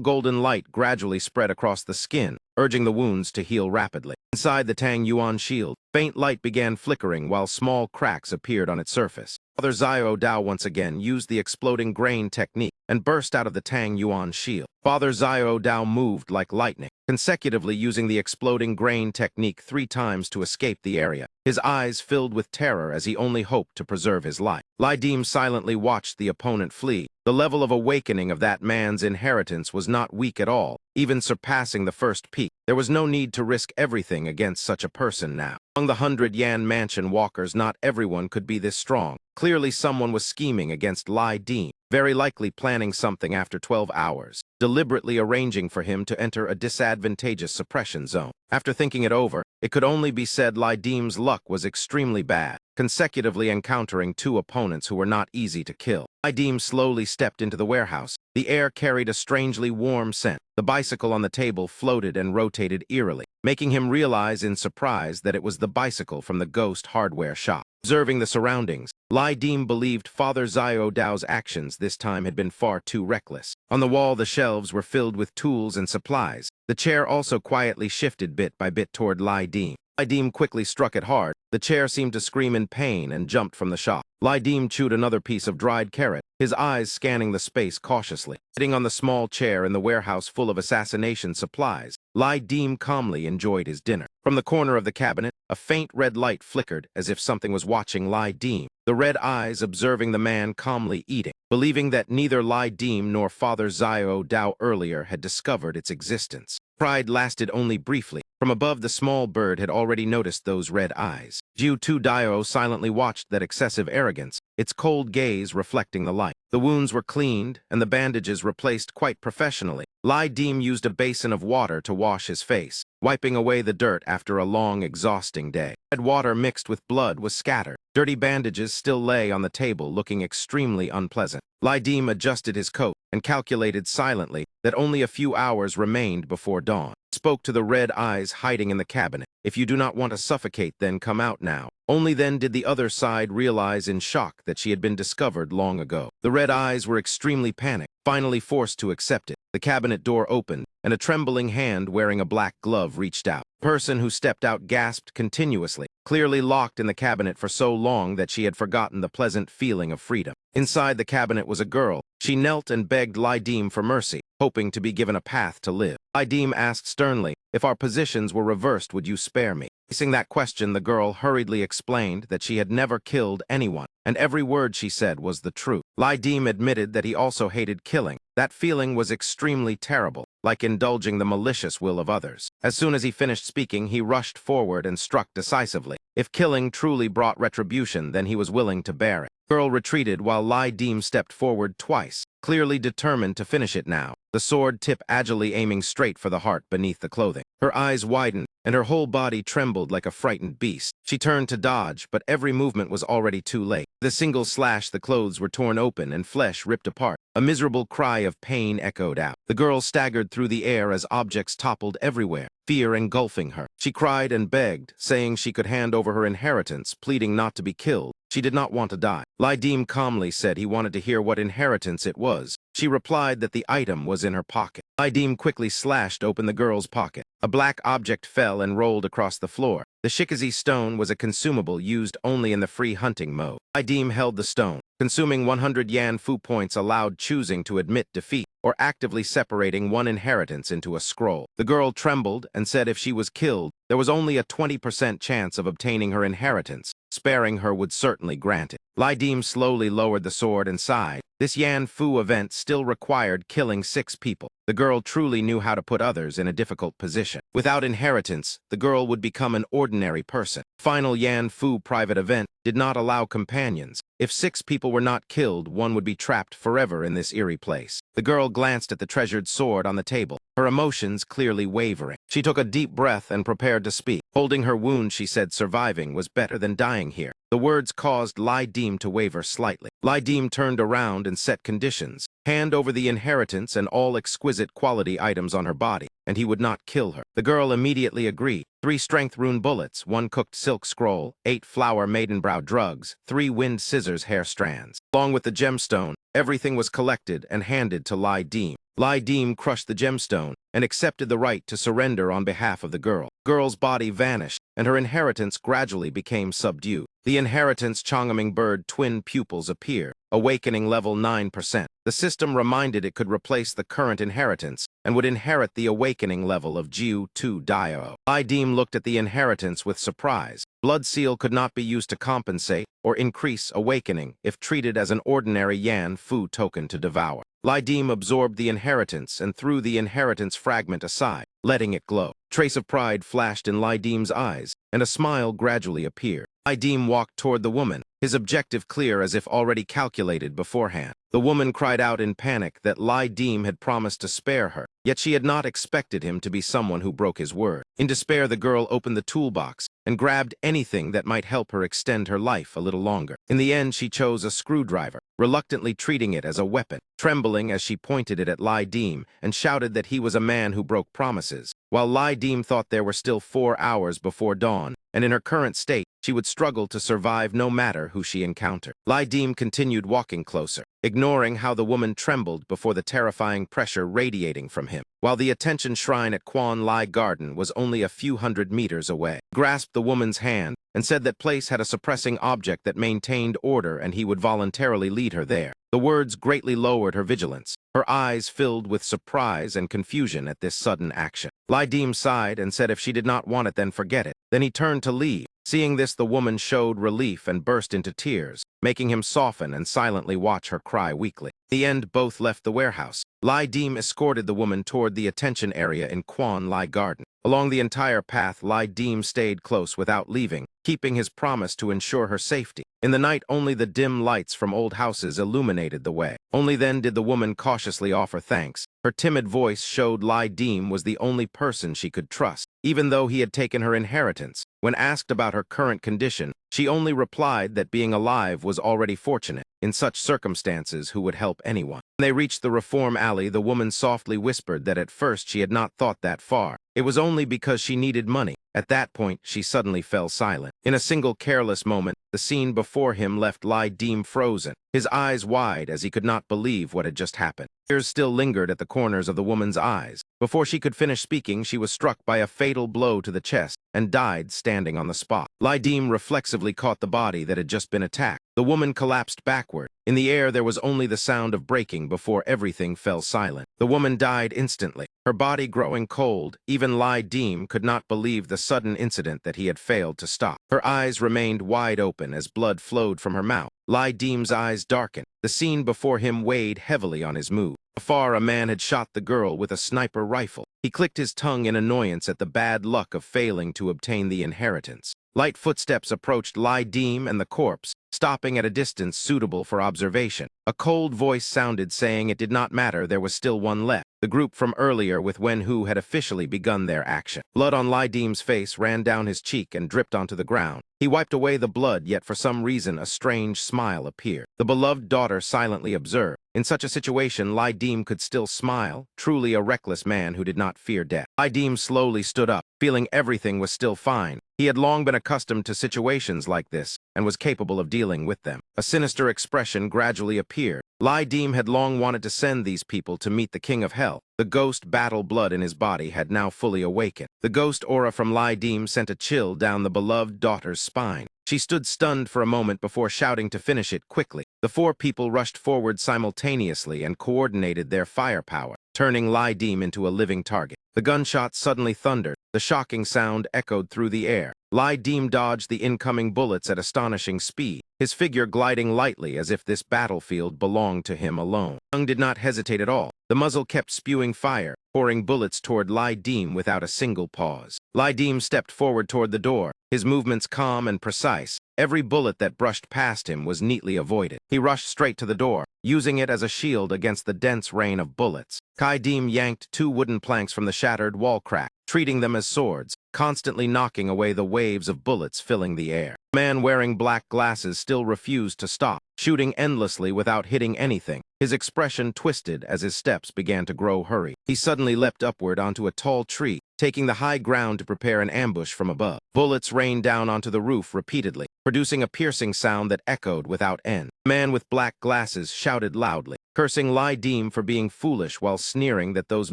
golden light gradually spread across the skin, urging the wounds to heal rapidly. Inside the Tang Yuan shield, faint light began flickering while small cracks appeared on its surface. Father Zio Dao once again used the exploding grain technique and burst out of the Tang Yuan shield. Father Zio Dao moved like lightning, consecutively using the exploding grain technique 3 times to escape the area. His eyes filled with terror as he only hoped to preserve his life. Lai Dim silently watched the opponent flee. The level of awakening of that man's inheritance was not weak at all, even surpassing the first peak. There was no need to risk everything against such a person now. Among the 100-yan mansion walkers, not everyone could be this strong. Clearly someone was scheming against Lai Dim, very likely planning something after 12 hours, deliberately arranging for him to enter a disadvantageous suppression zone. After thinking it over, it could only be said Lai Dim's luck was extremely bad, consecutively encountering 2 opponents who were not easy to kill. Lai Dim slowly stepped into the warehouse. The air carried a strangely warm scent. The bicycle on the table floated and rotated eerily, making him realize in surprise that it was the bicycle from the ghost hardware shop. Observing the surroundings, Lai Dim believed Father Zio Dao's actions this time had been far too reckless. On the wall, the shelves were filled with tools and supplies. The chair also quietly shifted bit by bit toward Lai Dim. Lai Dim quickly struck it hard. The chair seemed to scream in pain and jumped from the shop. Lai Dim chewed another piece of dried carrot, his eyes scanning the space cautiously. Sitting on the small chair in the warehouse full of assassination supplies, Lai Dim calmly enjoyed his dinner. From the corner of the cabinet, a faint red light flickered as if something was watching Lai Dim, the red eyes observing the man calmly eating. Believing that neither Lai Dim nor Father Zio Dao earlier had discovered its existence. Pride lasted only briefly. From above, the small bird had already noticed those red eyes. Jiu Tu Dio silently watched that excessive arrogance, its cold gaze reflecting the light. The wounds were cleaned, and the bandages replaced quite professionally. Lai Dim used a basin of water to wash his face, wiping away the dirt after a long, exhausting day. Red water mixed with blood was scattered. Dirty bandages still lay on the table, looking extremely unpleasant. Lai Dim adjusted his coat and calculated silently that only a few hours remained before dawn. He spoke to the red eyes hiding in the cabinet. "If you do not want to suffocate, then come out now." Only then did the other side realize in shock that she had been discovered long ago. The red eyes were extremely panicked, finally forced to accept it. The cabinet door opened, and a trembling hand wearing a black glove reached out. The person who stepped out gasped continuously, clearly locked in the cabinet for so long that she had forgotten the pleasant feeling of freedom. Inside the cabinet was a girl. She knelt and begged Lai Dim for mercy, hoping to be given a path to live. Lai Dim asked sternly, "If our positions were reversed, would you spare me?" Facing that question, the girl hurriedly explained that she had never killed anyone, and every word she said was the truth. Lai Dim admitted that he also hated killing. That feeling was extremely terrible, like indulging the malicious will of others. As soon as he finished speaking, he rushed forward and struck decisively. If killing truly brought retribution, then he was willing to bear it. The girl retreated while Lai Dim stepped forward twice, clearly determined to finish it now, the sword tip agilely aiming straight for the heart beneath the clothing. Her eyes widened, and her whole body trembled like a frightened beast. She turned to dodge, but every movement was already too late. With a single slash, the clothes were torn open and flesh ripped apart. A miserable cry of pain echoed out. The girl staggered through the air as objects toppled everywhere, fear engulfing her. She cried and begged, saying she could hand over her inheritance, pleading not to be killed. She did not want to die. Lai Dim calmly said he wanted to hear what inheritance it was. She replied that the item was in her pocket. Lai Dim quickly slashed open the girl's pocket. A black object fell and rolled across the floor. The Shikazi stone was a consumable used only in the free hunting mode. Lai Dim held the stone. Consuming 100 Yan Fu points allowed choosing to admit defeat or actively separating one inheritance into a scroll. The girl trembled and said if she was killed, there was only a 20% chance of obtaining her inheritance. Sparing her would certainly grant it. Lai Dim slowly lowered the sword and sighed. This Yan Fu event still required killing 6 people. The girl truly knew how to put others in a difficult position. Without inheritance, the girl would become an ordinary person. Final Yan Fu private event did not allow companions. If 6 people were not killed, one would be trapped forever in this eerie place. The girl glanced at the treasured sword on the table, her emotions clearly wavering. She took a deep breath and prepared to speak. Holding her wound, she said surviving was better than dying here. The words caused Lai Dim to waver slightly. Lai Dim turned around and set conditions. Hand over the inheritance and all exquisite quality items on her body, and he would not kill her. The girl immediately agreed. 3 strength rune bullets, 1 cooked silk scroll, 8 flower maidenbrow drugs, 3 wind scissors hair strands. Along with the gemstone, everything was collected and handed to Lai Dim. Lai Dim crushed the gemstone and accepted the right to surrender on behalf of the girl. The girl's body vanished, and her inheritance gradually became subdued. The inheritance Chang'aming bird twin pupils appeared, awakening level 9%. The system reminded it could replace the current inheritance and would inherit the awakening level of Jiu 2 Dio. Lai Dim looked at the inheritance with surprise. Blood seal could not be used to compensate or increase awakening if treated as an ordinary Yan Fu token to devour. Lai Dim absorbed the inheritance and threw the inheritance fragment aside, letting it glow. Trace of pride flashed in Lai Dim's eyes, and a smile gradually appeared. Lai Dim walked toward the woman, his objective clear as if already calculated beforehand. The woman cried out in panic that Lai Dim had promised to spare her, yet she had not expected him to be someone who broke his word. In despair, the girl opened the toolbox and grabbed anything that might help her extend her life a little longer. In the end, she chose a screwdriver, reluctantly treating it as a weapon, trembling as she pointed it at Lai Dim and shouted that he was a man who broke promises. While Lai Dim thought there were still 4 hours before dawn, and in her current state, she would struggle to survive no matter who she encountered. Lai Dim continued walking closer, ignoring how the woman trembled before the terrifying pressure radiating from him. While the attention shrine at Quan Lai Garden was only a few hundred meters away, he grasped the woman's hand and said that place had a suppressing object that maintained order and he would voluntarily lead her there. The words greatly lowered her vigilance. Her eyes filled with surprise and confusion at this sudden action. Lai Dim sighed and said if she did not want it, then forget it. Then he turned to leave. Seeing this, the woman showed relief and burst into tears, making him soften and silently watch her cry weakly. In the end, both left the warehouse. Lai Dim escorted the woman toward the attention area in Quan Lai Garden. Along the entire path, Lai Dim stayed close without leaving, keeping his promise to ensure her safety. In the night, only the dim lights from old houses illuminated the way. Only then did the woman cautiously offer thanks. Her timid voice showed Lai Dim was the only person she could trust, even though he had taken her inheritance. When asked about her current condition, she only replied that being alive was already fortunate. In such circumstances, who would help anyone? When they reached the reform alley, the woman softly whispered that at first she had not thought that far. It was only because she needed money. At that point, she suddenly fell silent. In a single careless moment, the scene before him left Lai Dim frozen, his eyes wide as he could not believe what had just happened. Tears still lingered at the corners of the woman's eyes. Before she could finish speaking, she was struck by a fatal blow to the chest and died standing on the spot. Lai Dim reflexively caught the body that had just been attacked. The woman collapsed backward. In the air, there was only the sound of breaking before everything fell silent. The woman died instantly, her body growing cold. Even Lai Dim could not believe the sudden incident that he had failed to stop. Her eyes remained wide open as blood flowed from her mouth. Lai Dim's eyes darkened. The scene before him weighed heavily on his mood. Afar, a man had shot the girl with a sniper rifle. He clicked his tongue in annoyance at the bad luck of failing to obtain the inheritance. Light footsteps approached Lai Dim and the corpse, stopping at a distance suitable for observation. A cold voice sounded saying it did not matter, there was still one left. The group from earlier with Wenhu had officially begun their action. Blood on Lai Dim's face ran down his cheek and dripped onto the ground. He wiped away the blood, yet for some reason a strange smile appeared. The beloved daughter silently observed. In such a situation, Lai Dim could still smile, truly a reckless man who did not fear death. Lai Dim slowly stood up, feeling everything was still fine. He had long been accustomed to situations like this and was capable of dealing with them. A sinister expression gradually appeared. Lai Dim had long wanted to send these people to meet the King of Hell. The ghost battle blood in his body had now fully awakened. The ghost aura from Lai Dim sent a chill down the beloved daughter's spine. She stood stunned for a moment before shouting to finish it quickly. The four people rushed forward simultaneously and coordinated their firepower, turning Lai Dim into a living target. The gunshots suddenly thundered. The shocking sound echoed through the air. Lai Dim dodged the incoming bullets at astonishing speed, his figure gliding lightly as if this battlefield belonged to him alone. Young did not hesitate at all. The muzzle kept spewing fire, pouring bullets toward Lai Dim without a single pause. Lai Dim stepped forward toward the door, his movements calm and precise. Every bullet that brushed past him was neatly avoided. He rushed straight to the door, using it as a shield against the dense rain of bullets. Lai Dim yanked 2 wooden planks from the shattered wall crack, treating them as swords, constantly knocking away the waves of bullets filling the air. The man wearing black glasses still refused to stop, shooting endlessly without hitting anything. His expression twisted as his steps began to grow hurried. He suddenly leapt upward onto a tall tree, taking the high ground to prepare an ambush from above. Bullets rained down onto the roof repeatedly, producing a piercing sound that echoed without end. The man with black glasses shouted loudly, cursing Lai Dim for being foolish while sneering that those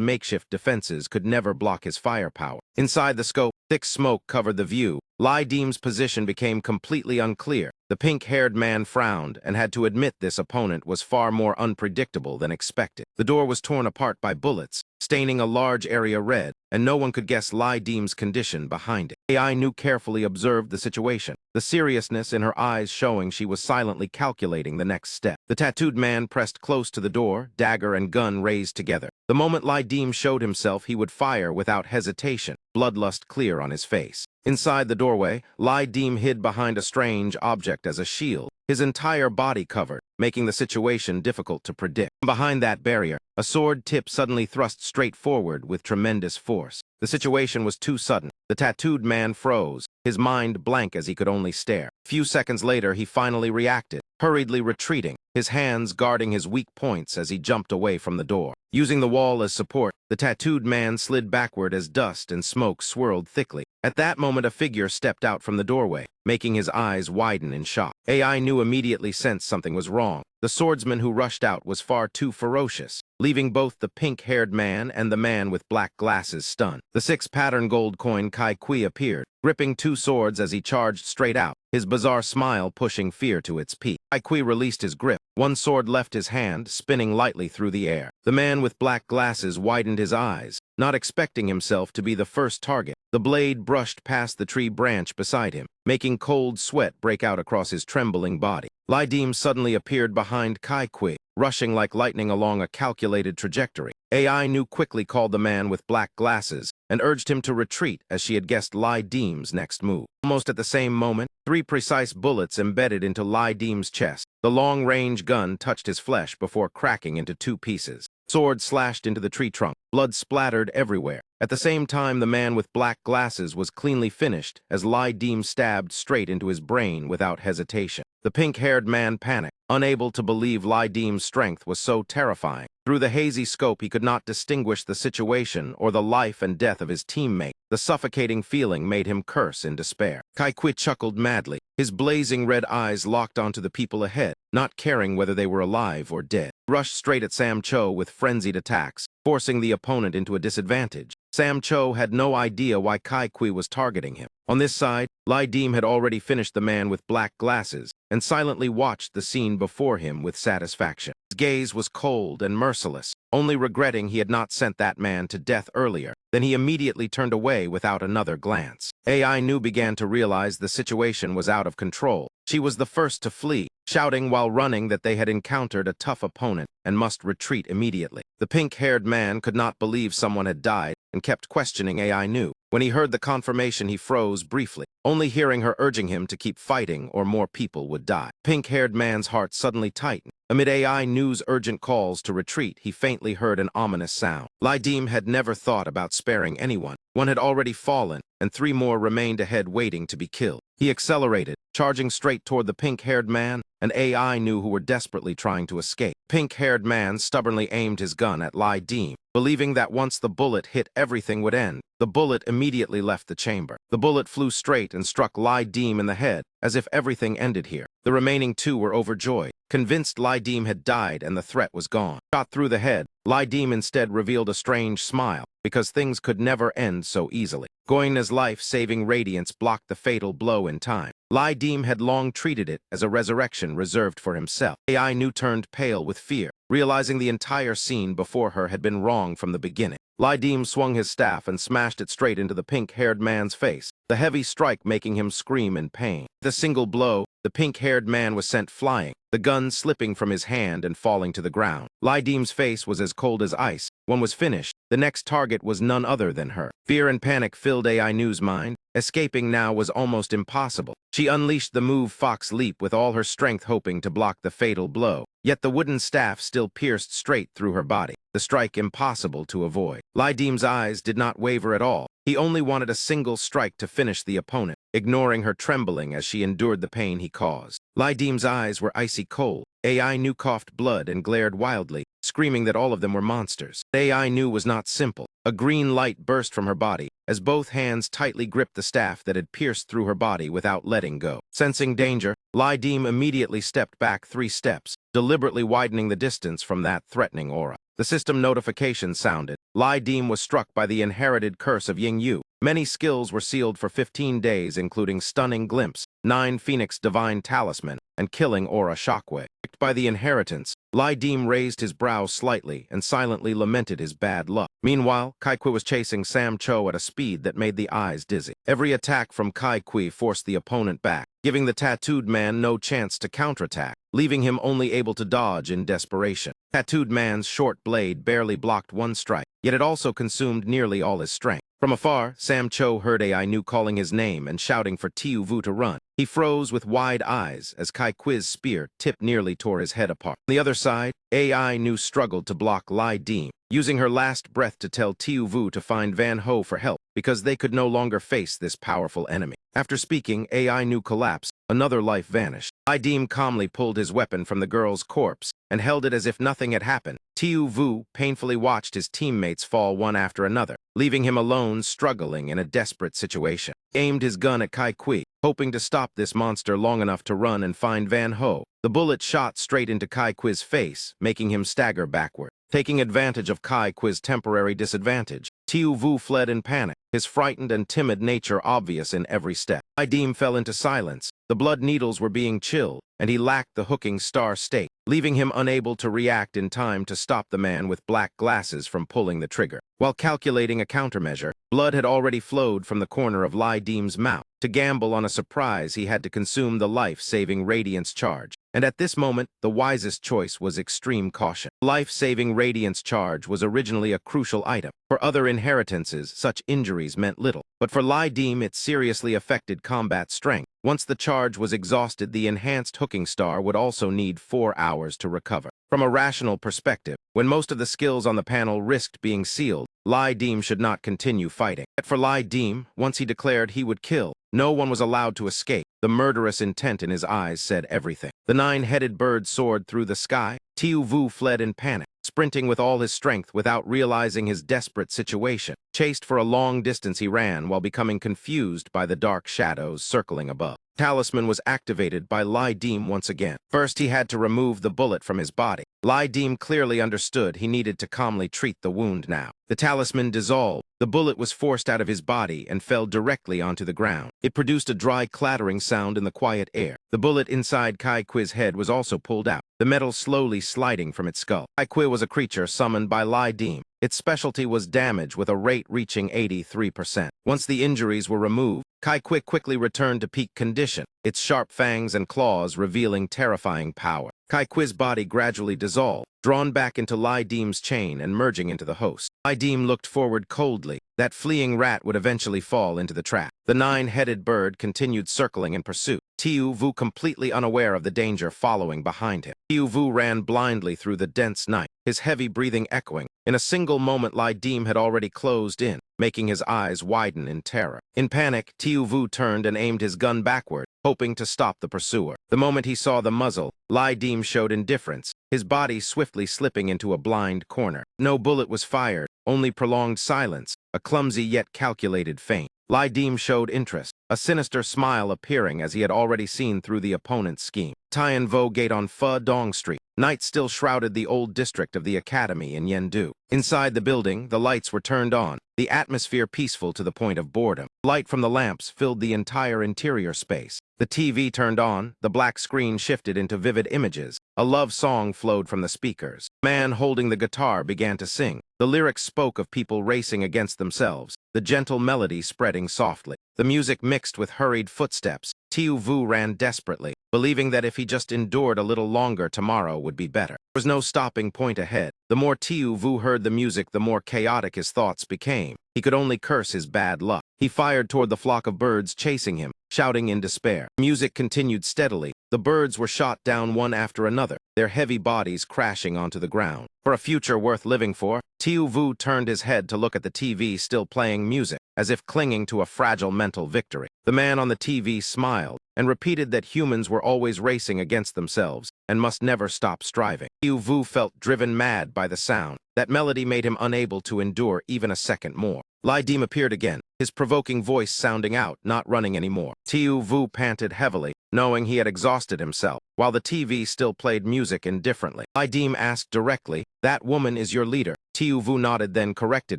makeshift defenses could never block his firepower. Inside the scope, thick smoke covered the view. Lai Dim's position became completely unclear. The pink-haired man frowned and had to admit this opponent was far more unpredictable than expected. The door was torn apart by bullets, staining a large area red, and no one could guess Lai Dim's condition behind it. AI Nu carefully observed the situation, the seriousness in her eyes showing she was silently calculating the next step. The tattooed man pressed close to the door, dagger and gun raised together. The moment Lai Dim showed himself, he would fire without hesitation, bloodlust clear on his face. Inside the doorway, Lai Dim hid behind a strange object as a shield, his entire body covered, making the situation difficult to predict. Behind that barrier, a sword tip suddenly thrust straight forward with tremendous force. The situation was too sudden. The tattooed man froze, his mind blank as he could only stare. A few seconds later, he finally reacted, hurriedly retreating, his hands guarding his weak points as he jumped away from the door. Using the wall as support, the tattooed man slid backward as dust and smoke swirled thickly. At that moment, a figure stepped out from the doorway, making his eyes widen in shock. AI Nu immediately sensed something was wrong. The swordsman who rushed out was far too ferocious, leaving both the pink-haired man and the man with black glasses stunned. The 6-pattern gold coin Kai Kui appeared, gripping 2 swords as he charged straight out, his bizarre smile pushing fear to its peak. Kai Kui released his grip. One sword left his hand, spinning lightly through the air. The man with black glasses widened his eyes, not expecting himself to be the first target. The blade brushed past the tree branch beside him, making cold sweat break out across his trembling body. Lai Dim suddenly appeared behind Kai Kui, rushing like lightning along a calculated trajectory. AI knew quickly called the man with black glasses and urged him to retreat as she had guessed Lai Dim's next move. Almost at the same moment, 3 precise bullets embedded into Lai Dim's chest. The long-range gun touched his flesh before cracking into 2 pieces. Sword slashed into the tree trunk. Blood splattered everywhere. At the same time, the man with black glasses was cleanly finished as Lai Dim stabbed straight into his brain without hesitation. The pink-haired man panicked, unable to believe Lai Dim's strength was so terrifying. Through the hazy scope, he could not distinguish the situation or the life and death of his teammate. The suffocating feeling made him curse in despair. Kai Kui chuckled madly, his blazing red eyes locked onto the people ahead, not caring whether they were alive or dead. He rushed straight at Sam Cho with frenzied attacks, forcing the opponent into a disadvantage. Sam Cho had no idea why Kai Kui was targeting him. On this side, Lai Dim had already finished the man with black glasses and silently watched the scene before him with satisfaction. His gaze was cold and merciless, only regretting he had not sent that man to death earlier. Then he immediately turned away without another glance. AI Nu began to realize the situation was out of control. She was the first to flee, shouting while running that they had encountered a tough opponent and must retreat immediately. The pink-haired man could not believe someone had died and kept questioning AI Nu. When he heard the confirmation, he froze briefly, only hearing her urging him to keep fighting or more people would die. Pink-haired man's heart suddenly tightened. Amid AI Nu's urgent calls to retreat, he faintly heard an ominous sound. Lai Dim had never thought about sparing anyone. One had already fallen, and 3 more remained ahead waiting to be killed. He accelerated, charging straight toward the pink-haired man and AI Nu who were desperately trying to escape. Pink-haired man stubbornly aimed his gun at Lai Dim, believing that once the bullet hit, everything would end. The bullet immediately left the chamber. The bullet flew straight and struck Lai Dim in the head, as if everything ended here. The remaining 2 were overjoyed, convinced Lai Dim had died and the threat was gone. Shot through the head, Lai Dim instead revealed a strange smile, because things could never end so easily. Goina's life-saving radiance blocked the fatal blow in time. Lai Dim had long treated it as a resurrection reserved for himself. AI Nu turned pale with fear, realizing the entire scene before her had been wrong from the beginning. Lai Dim swung his staff and smashed it straight into the pink-haired man's face, the heavy strike making him scream in pain. With a single blow, the pink-haired man was sent flying, the gun slipping from his hand and falling to the ground. Lai Dim's face was as cold as ice. When was finished, the next target was none other than her. Fear and panic filled AI Nu's mind. Escaping now was almost impossible. She unleashed the move Fox Leap with all her strength, hoping to block the fatal blow. Yet the wooden staff still pierced straight through her body, the strike impossible to avoid. Lai Dim's eyes did not waver at all. He only wanted a single strike to finish the opponent, ignoring her trembling as she endured the pain he caused. Lai Dim's eyes were icy cold. AI Nu coughed blood and glared wildly, screaming that all of them were monsters. AI Nu was not simple. A green light burst from her body as both hands tightly gripped the staff that had pierced through her body without letting go. Sensing danger, Lai Dim immediately stepped back 3 steps, deliberately widening the distance from that threatening aura. The system notification sounded. Lai Dim was struck by the inherited curse of Ying Yu. Many skills were sealed for 15 days, including Stunning Glimpse, 9 Phoenix Divine Talisman, and Killing Aura Shockwave. By the inheritance, Lai Dim raised his brow slightly and silently lamented his bad luck. Meanwhile, Kai Kui was chasing Sam Cho at a speed that made the eyes dizzy. Every attack from Kai Kui forced the opponent back, giving the tattooed man no chance to counterattack, leaving him only able to dodge in desperation. Tattooed man's short blade barely blocked one strike, yet it also consumed nearly all his strength. From afar, Sam Cho heard AI Nu calling his name and shouting for Tiu Vu to run. He froze with wide eyes as Kai Kui's spear tipped nearly tore his head apart. On the other side, AI Nu struggled to block Lai Dim, using her last breath to tell Tiu Vu to find Van Ho for help, because they could no longer face this powerful enemy. After speaking, AI Nu collapsed. Another life vanished. Lai Dim calmly pulled his weapon from the girl's corpse and held it as if nothing had happened. Tiu Vu painfully watched his teammates fall one after another, leaving him alone struggling in a desperate situation. He aimed his gun at Kai Kui, hoping to stop this monster long enough to run and find Van Ho. The bullet shot straight into Kai Kui's face, making him stagger backward. Taking advantage of Kai Kui's temporary disadvantage, Tiu Vu fled in panic, his frightened and timid nature obvious in every step. Lai Dim fell into silence. The blood needles were being chilled, and he lacked the hooking star state, leaving him unable to react in time to stop the man with black glasses from pulling the trigger. While calculating a countermeasure, blood had already flowed from the corner of Lai Dim's mouth. To gamble on a surprise, he had to consume the life-saving Radiance Charge. And at this moment, the wisest choice was extreme caution. Life-saving Radiance Charge was originally a crucial item. For other inheritances, such injuries meant little. But for Lai Dim, it seriously affected combat strength. Once the charge was exhausted, the enhanced hooking star would also need 4 hours to recover. From a rational perspective, when most of the skills on the panel risked being sealed, Lai Dim should not continue fighting. Yet for Lai Dim, once he declared he would kill, no one was allowed to escape. The murderous intent in his eyes said everything. The 9-headed bird soared through the sky. Tiu Vu fled in panic, sprinting with all his strength without realizing his desperate situation. Chased for a long distance, he ran while becoming confused by the dark shadows circling above. Talisman was activated by Lai Dim once again. First, he had to remove the bullet from his body. Lai Dim clearly understood he needed to calmly treat the wound now. The talisman dissolved. The bullet was forced out of his body and fell directly onto the ground. It produced a dry clattering sound in the quiet air. The bullet inside Kai Kui's head was also pulled out, the metal slowly sliding from its skull. Kai Kui was a creature summoned by Lai Dim. Its specialty was damage, with a rate reaching 83%. Once the injuries were removed, Kai Kui quickly returned to peak condition, its sharp fangs and claws revealing terrifying power. Kai Kui's body gradually dissolved, drawn back into Lai Dim's chain and merging into the host. Lai Dim looked forward coldly. That fleeing rat would eventually fall into the trap. The 9-headed bird continued circling in pursuit, Tiu Vu completely unaware of the danger following behind him. Tiu Vu ran blindly through the dense night, his heavy breathing echoing. In a single moment, Lai Dim had already closed in, making his eyes widen in terror. In panic, Tiu Vu turned and aimed his gun backward, hoping to stop the pursuer. The moment he saw the muzzle, Lai Dim showed indifference, his body swiftly slipping into a blind corner. No bullet was fired, only prolonged silence, a clumsy yet calculated feint. Lai Dim showed interest, a sinister smile appearing as he had already seen through the opponent's scheme. Tian Vo Gate on Pho Dong Street. Night still shrouded the old district of the academy in Yendu. Inside the building, the lights were turned on, the atmosphere peaceful to the point of boredom. Light from the lamps filled the entire interior space. The TV turned on, the black screen shifted into vivid images. A love song flowed from the speakers. A man holding the guitar began to sing. The lyrics spoke of people racing against themselves, the gentle melody spreading softly. The music mixed with hurried footsteps. Tiu Vu ran desperately, believing that if he just endured a little longer, tomorrow would be better. There was no stopping point ahead. The more Tiu Vu heard the music, the more chaotic his thoughts became. He could only curse his bad luck. He fired toward the flock of birds chasing him, shouting in despair. Music continued steadily. The birds were shot down one after another, their heavy bodies crashing onto the ground. For a future worth living for, Tiu Vu turned his head to look at the TV still playing music, as if clinging to a fragile mental victory. The man on the TV smiled and repeated that humans were always racing against themselves and must never stop striving. Tiu Vu felt driven mad by the sound. That melody made him unable to endure even a second more. Lai Dim appeared again, his provoking voice sounding out, not running anymore. Tiu Vu panted heavily, knowing he had exhausted himself, while the TV still played music indifferently. Lai Dim asked directly, "That woman is your leader?" Tiu Vu nodded, then corrected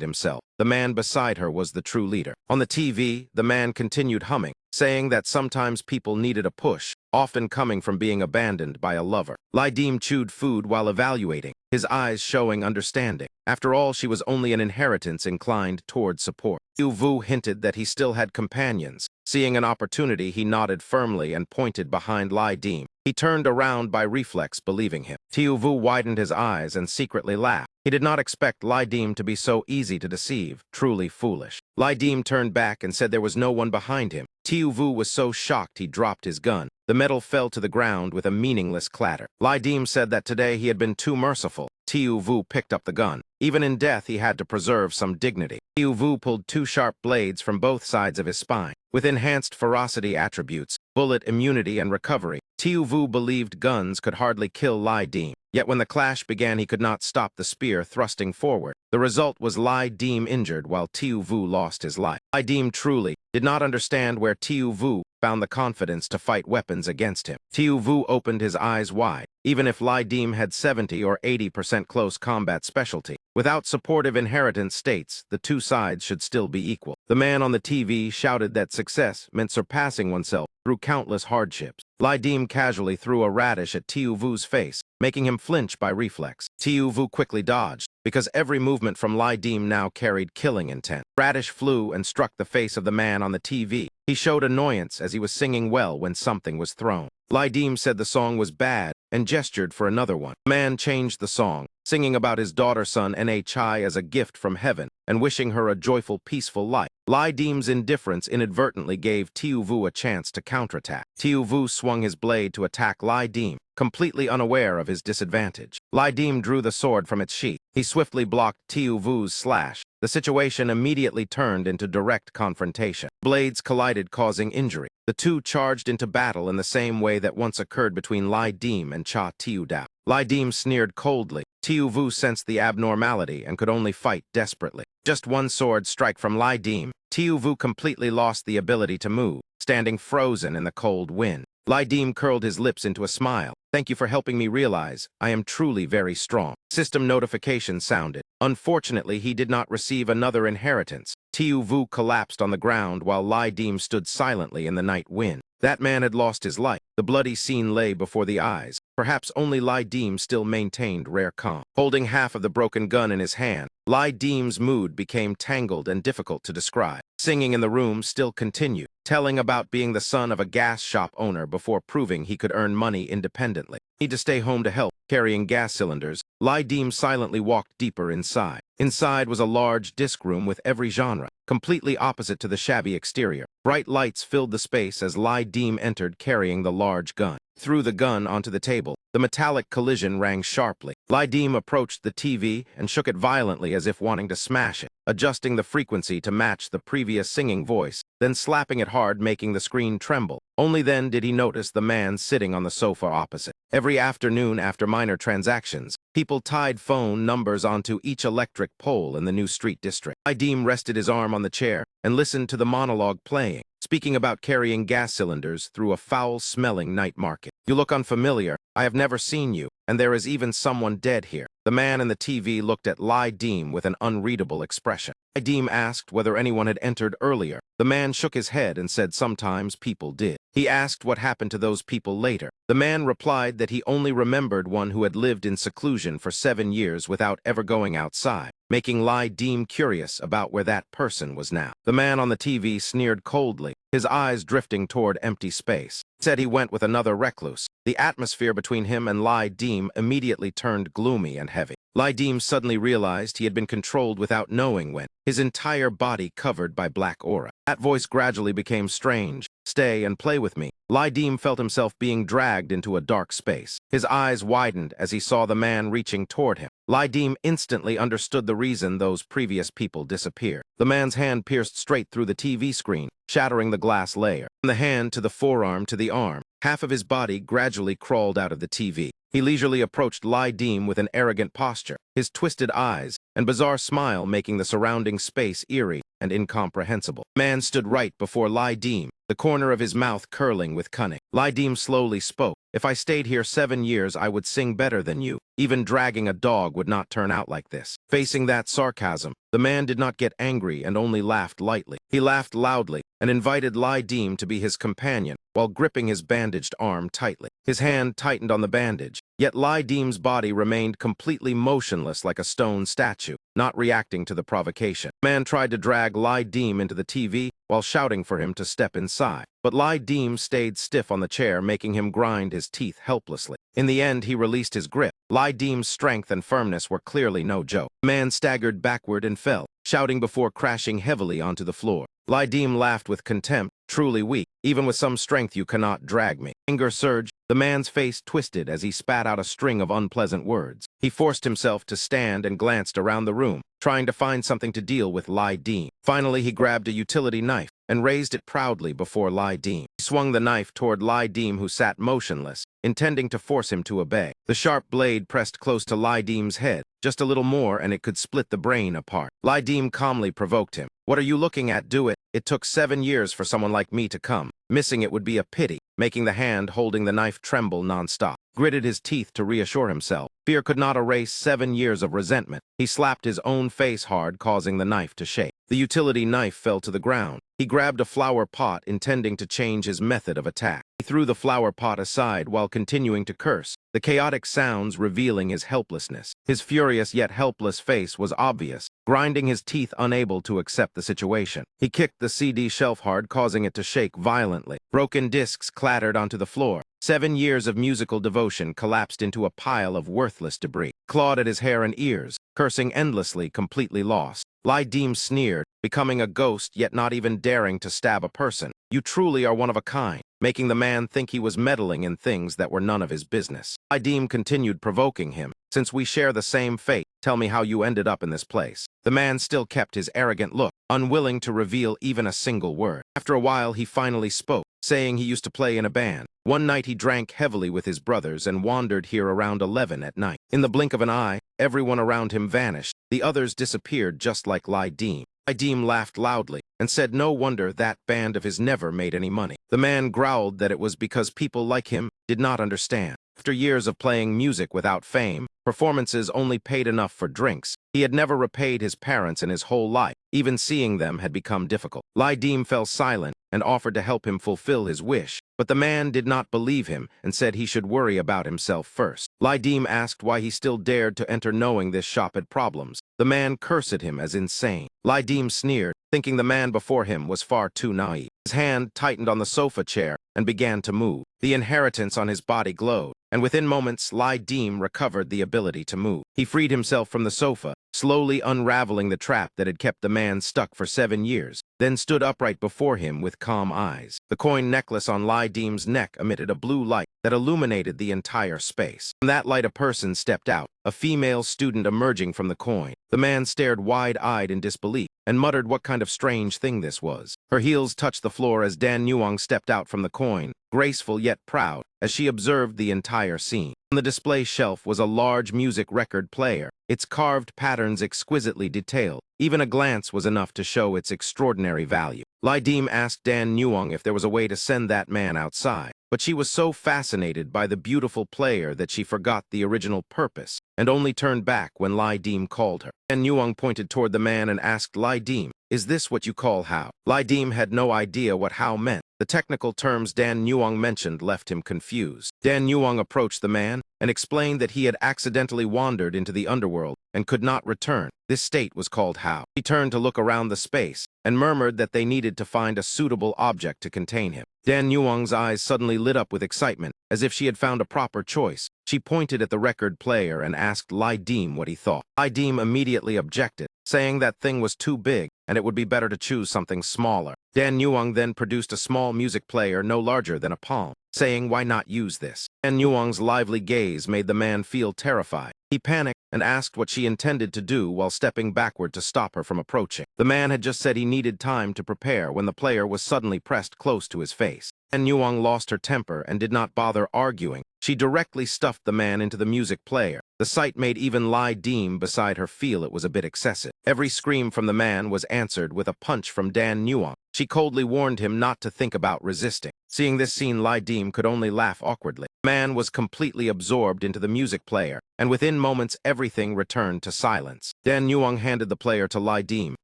himself. The man beside her was the true leader. On the TV, the man continued humming, saying that sometimes people needed a push, often coming from being abandoned by a lover. Lai Dim chewed food while evaluating, his eyes showing understanding. After all, she was only an inheritance inclined toward support. Tiu Vu hinted that he still had companions. Seeing an opportunity, he nodded firmly and pointed behind Lai Dim. He turned around by reflex, believing him. Tiu Vu widened his eyes and secretly laughed. He did not expect Lai Dim to be so easy to deceive, truly foolish. Lai Dim turned back and said there was no one behind him. Tiu Vu was so shocked he dropped his gun. The metal fell to the ground with a meaningless clatter. Lai Dim said that today he had been too merciful. Tiu Vu picked up the gun. Even in death, he had to preserve some dignity. Tiu Vu pulled 2 sharp blades from both sides of his spine. With enhanced ferocity attributes, bullet immunity and recovery, Tiu Vu believed guns could hardly kill Lai Dim. Yet when the clash began, he could not stop the spear thrusting forward. The result was Lai Dim injured while Tiu Vu lost his life. Lai Dim truly did not understand where Tiu Vu found the confidence to fight weapons against him. Tiu Vu opened his eyes wide. Even if Lai Dim had 70 or 80% close combat specialty, without supportive inheritance states, the two sides should still be equal. The man on the TV shouted that success meant surpassing oneself through countless hardships. Lai Dim casually threw a radish at Tiu Vu's face, making him flinch by reflex. Tiu Vu quickly dodged, because every movement from Lai Dim now carried killing intent. Radish flew and struck the face of the man on the TV. He showed annoyance as he was singing well when something was thrown. Lydim said the song was bad and gestured for another one. The man changed the song, singing about his daughter-son Nhai as a gift from heaven and wishing her a joyful, peaceful life. Lydim's indifference inadvertently gave Tiuvu a chance to counterattack. Tiuvu swung his blade to attack Lydim, completely unaware of his disadvantage. Lydim drew the sword from its sheath. He swiftly blocked Tiuvu's slash. The situation immediately turned into direct confrontation. Blades collided, causing injury. The two charged into battle in the same way that once occurred between Lydim and Cha Tiudao. Lydim sneered coldly. Tiuvu sensed the abnormality and could only fight desperately. Just one sword strike from Lydim, Tiuvu completely lost the ability to move, standing frozen in the cold wind. Lydim curled his lips into a smile. Thank you for helping me realize I am truly very strong. System notification sounded. Unfortunately, he did not receive another inheritance. Tiuvu collapsed on the ground while Lydim stood silently in the night wind. That man had lost his life. The bloody scene lay before the eyes. Perhaps only Lydim still maintained rare calm. Holding half of the broken gun in his hand, Lydim's mood became tangled and difficult to describe. Singing in the room still continued, telling about being the son of a gas shop owner before proving he could earn money independently. Need to stay home to help, carrying gas cylinders. Lydim silently walked deeper inside. Inside was a large disc room with every genre, completely opposite to the shabby exterior. Bright lights filled the space as Lydim entered carrying the large gun. Threw the gun onto the table. The metallic collision rang sharply. Lydim approached the TV and shook it violently as if wanting to smash it, adjusting the frequency to match the previous singing voice, then slapping it hard, making the screen tremble. Only then did he notice the man sitting on the sofa opposite. Every afternoon after minor transactions, people tied phone numbers onto each electric pole in the new street district. Lydim rested his arm on the chair and listened to the monologue playing, speaking about carrying gas cylinders through a foul-smelling night market. You look unfamiliar. I have never seen you, and there is even someone dead here. The man in the TV looked at Lydim with an unreadable expression. Lydim asked whether anyone had entered earlier. The man shook his head and said sometimes people did. He asked what happened to those people later. The man replied that he only remembered one who had lived in seclusion for 7 years without ever going outside, making Lydim curious about where that person was now. The man on the TV sneered coldly, his eyes drifting toward empty space. Said he went with another recluse. The atmosphere between him and Lydim immediately turned gloomy and heavy. Lydim suddenly realized he had been controlled without knowing when, his entire body covered by black aura. That voice gradually became strange. Stay and play with me. Lydim felt himself being dragged into a dark space. His eyes widened as he saw the man reaching toward him. Lydim instantly understood the reason those previous people disappeared. The man's hand pierced straight through the TV screen, shattering the glass layer. From the hand to the forearm to the arm, half of his body gradually crawled out of the TV. He leisurely approached Lydim with an arrogant posture, his twisted eyes and bizarre smile making the surrounding space eerie and incomprehensible. The man stood right before Lydim, the corner of his mouth curling with cunning. Lydim slowly spoke. If I stayed here 7 years, I would sing better than you. Even dragging a dog would not turn out like this. Facing that sarcasm, the man did not get angry and only laughed lightly. He laughed loudly and invited Lydim to be his companion while gripping his bandaged arm tightly. His hand tightened on the bandage, yet Lydim's body remained completely motionless like a stone statue, not reacting to the provocation. The man tried to drag Lydim into the TV while shouting for him to step inside. But Lydim stayed stiff on the chair, making him grind his teeth helplessly. In the end, he released his grip. Lydim's strength and firmness were clearly no joke. The man staggered backward and fell, shouting before crashing heavily onto the floor. Lydim laughed with contempt. Truly weak. Even with some strength you cannot drag me. Anger surged. The man's face twisted as he spat out a string of unpleasant words. He forced himself to stand and glanced around the room, trying to find something to deal with Lydim. Finally, he grabbed a utility knife and raised it proudly before Lydim. He swung the knife toward Lydim, who sat motionless, intending to force him to obey. The sharp blade pressed close to Lydim's head. Just a little more and it could split the brain apart. Lydim calmly provoked him. What are you looking at? Do it. It took 7 years for someone like me to come. Missing it would be a pity, making the hand holding the knife tremble nonstop. Gritted his teeth to reassure himself. Fear could not erase 7 years of resentment. He slapped his own face hard, causing the knife to shake. The utility knife fell to the ground. He grabbed a flower pot, intending to change his method of attack. He threw the flower pot aside while continuing to curse. the chaotic sounds revealing his helplessness. His furious yet helpless face was obvious, grinding his teeth unable to accept the situation. He kicked the CD shelf hard, causing it to shake violently. Broken discs clattered onto the floor. 7 years of musical devotion collapsed into a pile of worthless debris. Clawed at his hair and ears, cursing endlessly, completely lost. Dim sneered, becoming a ghost yet not even daring to stab a person. You truly are one of a kind, making the man think he was meddling in things that were none of his business. Dim continued provoking him. Since we share the same fate, tell me how you ended up in this place. The man still kept his arrogant look, unwilling to reveal even a single word. After a while, he finally spoke, saying he used to play in a band. One night he drank heavily with his brothers and wandered here around 11 at night. In the blink of an eye, everyone around him vanished. The others disappeared just like Dim. Dim laughed loudly and said no wonder that band of his never made any money. The man growled that it was because people like him did not understand. After years of playing music without fame, performances only paid enough for drinks. He had never repaid his parents in his whole life. Even seeing them had become difficult. Dim fell silent and offered to help him fulfill his wish. But the man did not believe him and said he should worry about himself first. Dim asked why he still dared to enter knowing this shop had problems. The man cursed him as insane. Dim sneered, thinking the man before him was far too naive. His hand tightened on the sofa chair and began to move. The inheritance on his body glowed, and within moments, Dim recovered the ability to move. He freed himself from the sofa, slowly unraveling the trap that had kept the man stuck for 7 years, then stood upright before him with calm eyes. The coin necklace on Dim's neck emitted a blue light that illuminated the entire space. From that light, a person stepped out, a female student emerging from the coin. The man stared wide-eyed in disbelief and muttered what kind of strange thing this was. Her heels touched the floor as Dan Nuong stepped out from the coin, graceful yet proud, as she observed the entire scene. On the display shelf was a large music record player, its carved patterns exquisitely detailed. Even a glance was enough to show its extraordinary value. Dim asked Dan Nuong if there was a way to send that man outside, but she was so fascinated by the beautiful player that she forgot the original purpose and only turned back when Dim called her. Dan Nuong pointed toward the man and asked Dim, "Is this what you call how?" Dim had no idea what how meant. The technical terms Dan Nuong mentioned left him confused. Dan Nuong approached the man and explained that he had accidentally wandered into the underworld and could not return. This state was called how. He turned to look around the space and murmured that they needed to find a suitable object to contain him. Dan Nuong's eyes suddenly lit up with excitement, as if she had found a proper choice. She pointed at the record player and asked Dim what he thought. Dim immediately objected, saying that thing was too big and it would be better to choose something smaller. Dan Nuong then produced a small music player no larger than a palm, saying why not use this. Dan Nuong's lively gaze made the man feel terrified. He panicked and asked what she intended to do while stepping backward to stop her from approaching. The man had just said he needed time to prepare when the player was suddenly pressed close to his face. Dan Nuong lost her temper and did not bother arguing. She directly stuffed the man into the music player. The sight made even Dim beside her feel it was a bit excessive. Every scream from the man was answered with a punch from Dan Nuong. She coldly warned him not to think about resisting. Seeing this scene, Dim could only laugh awkwardly. The man was completely absorbed into the music player, and within moments everything returned to silence. Dan Nuong handed the player to Dim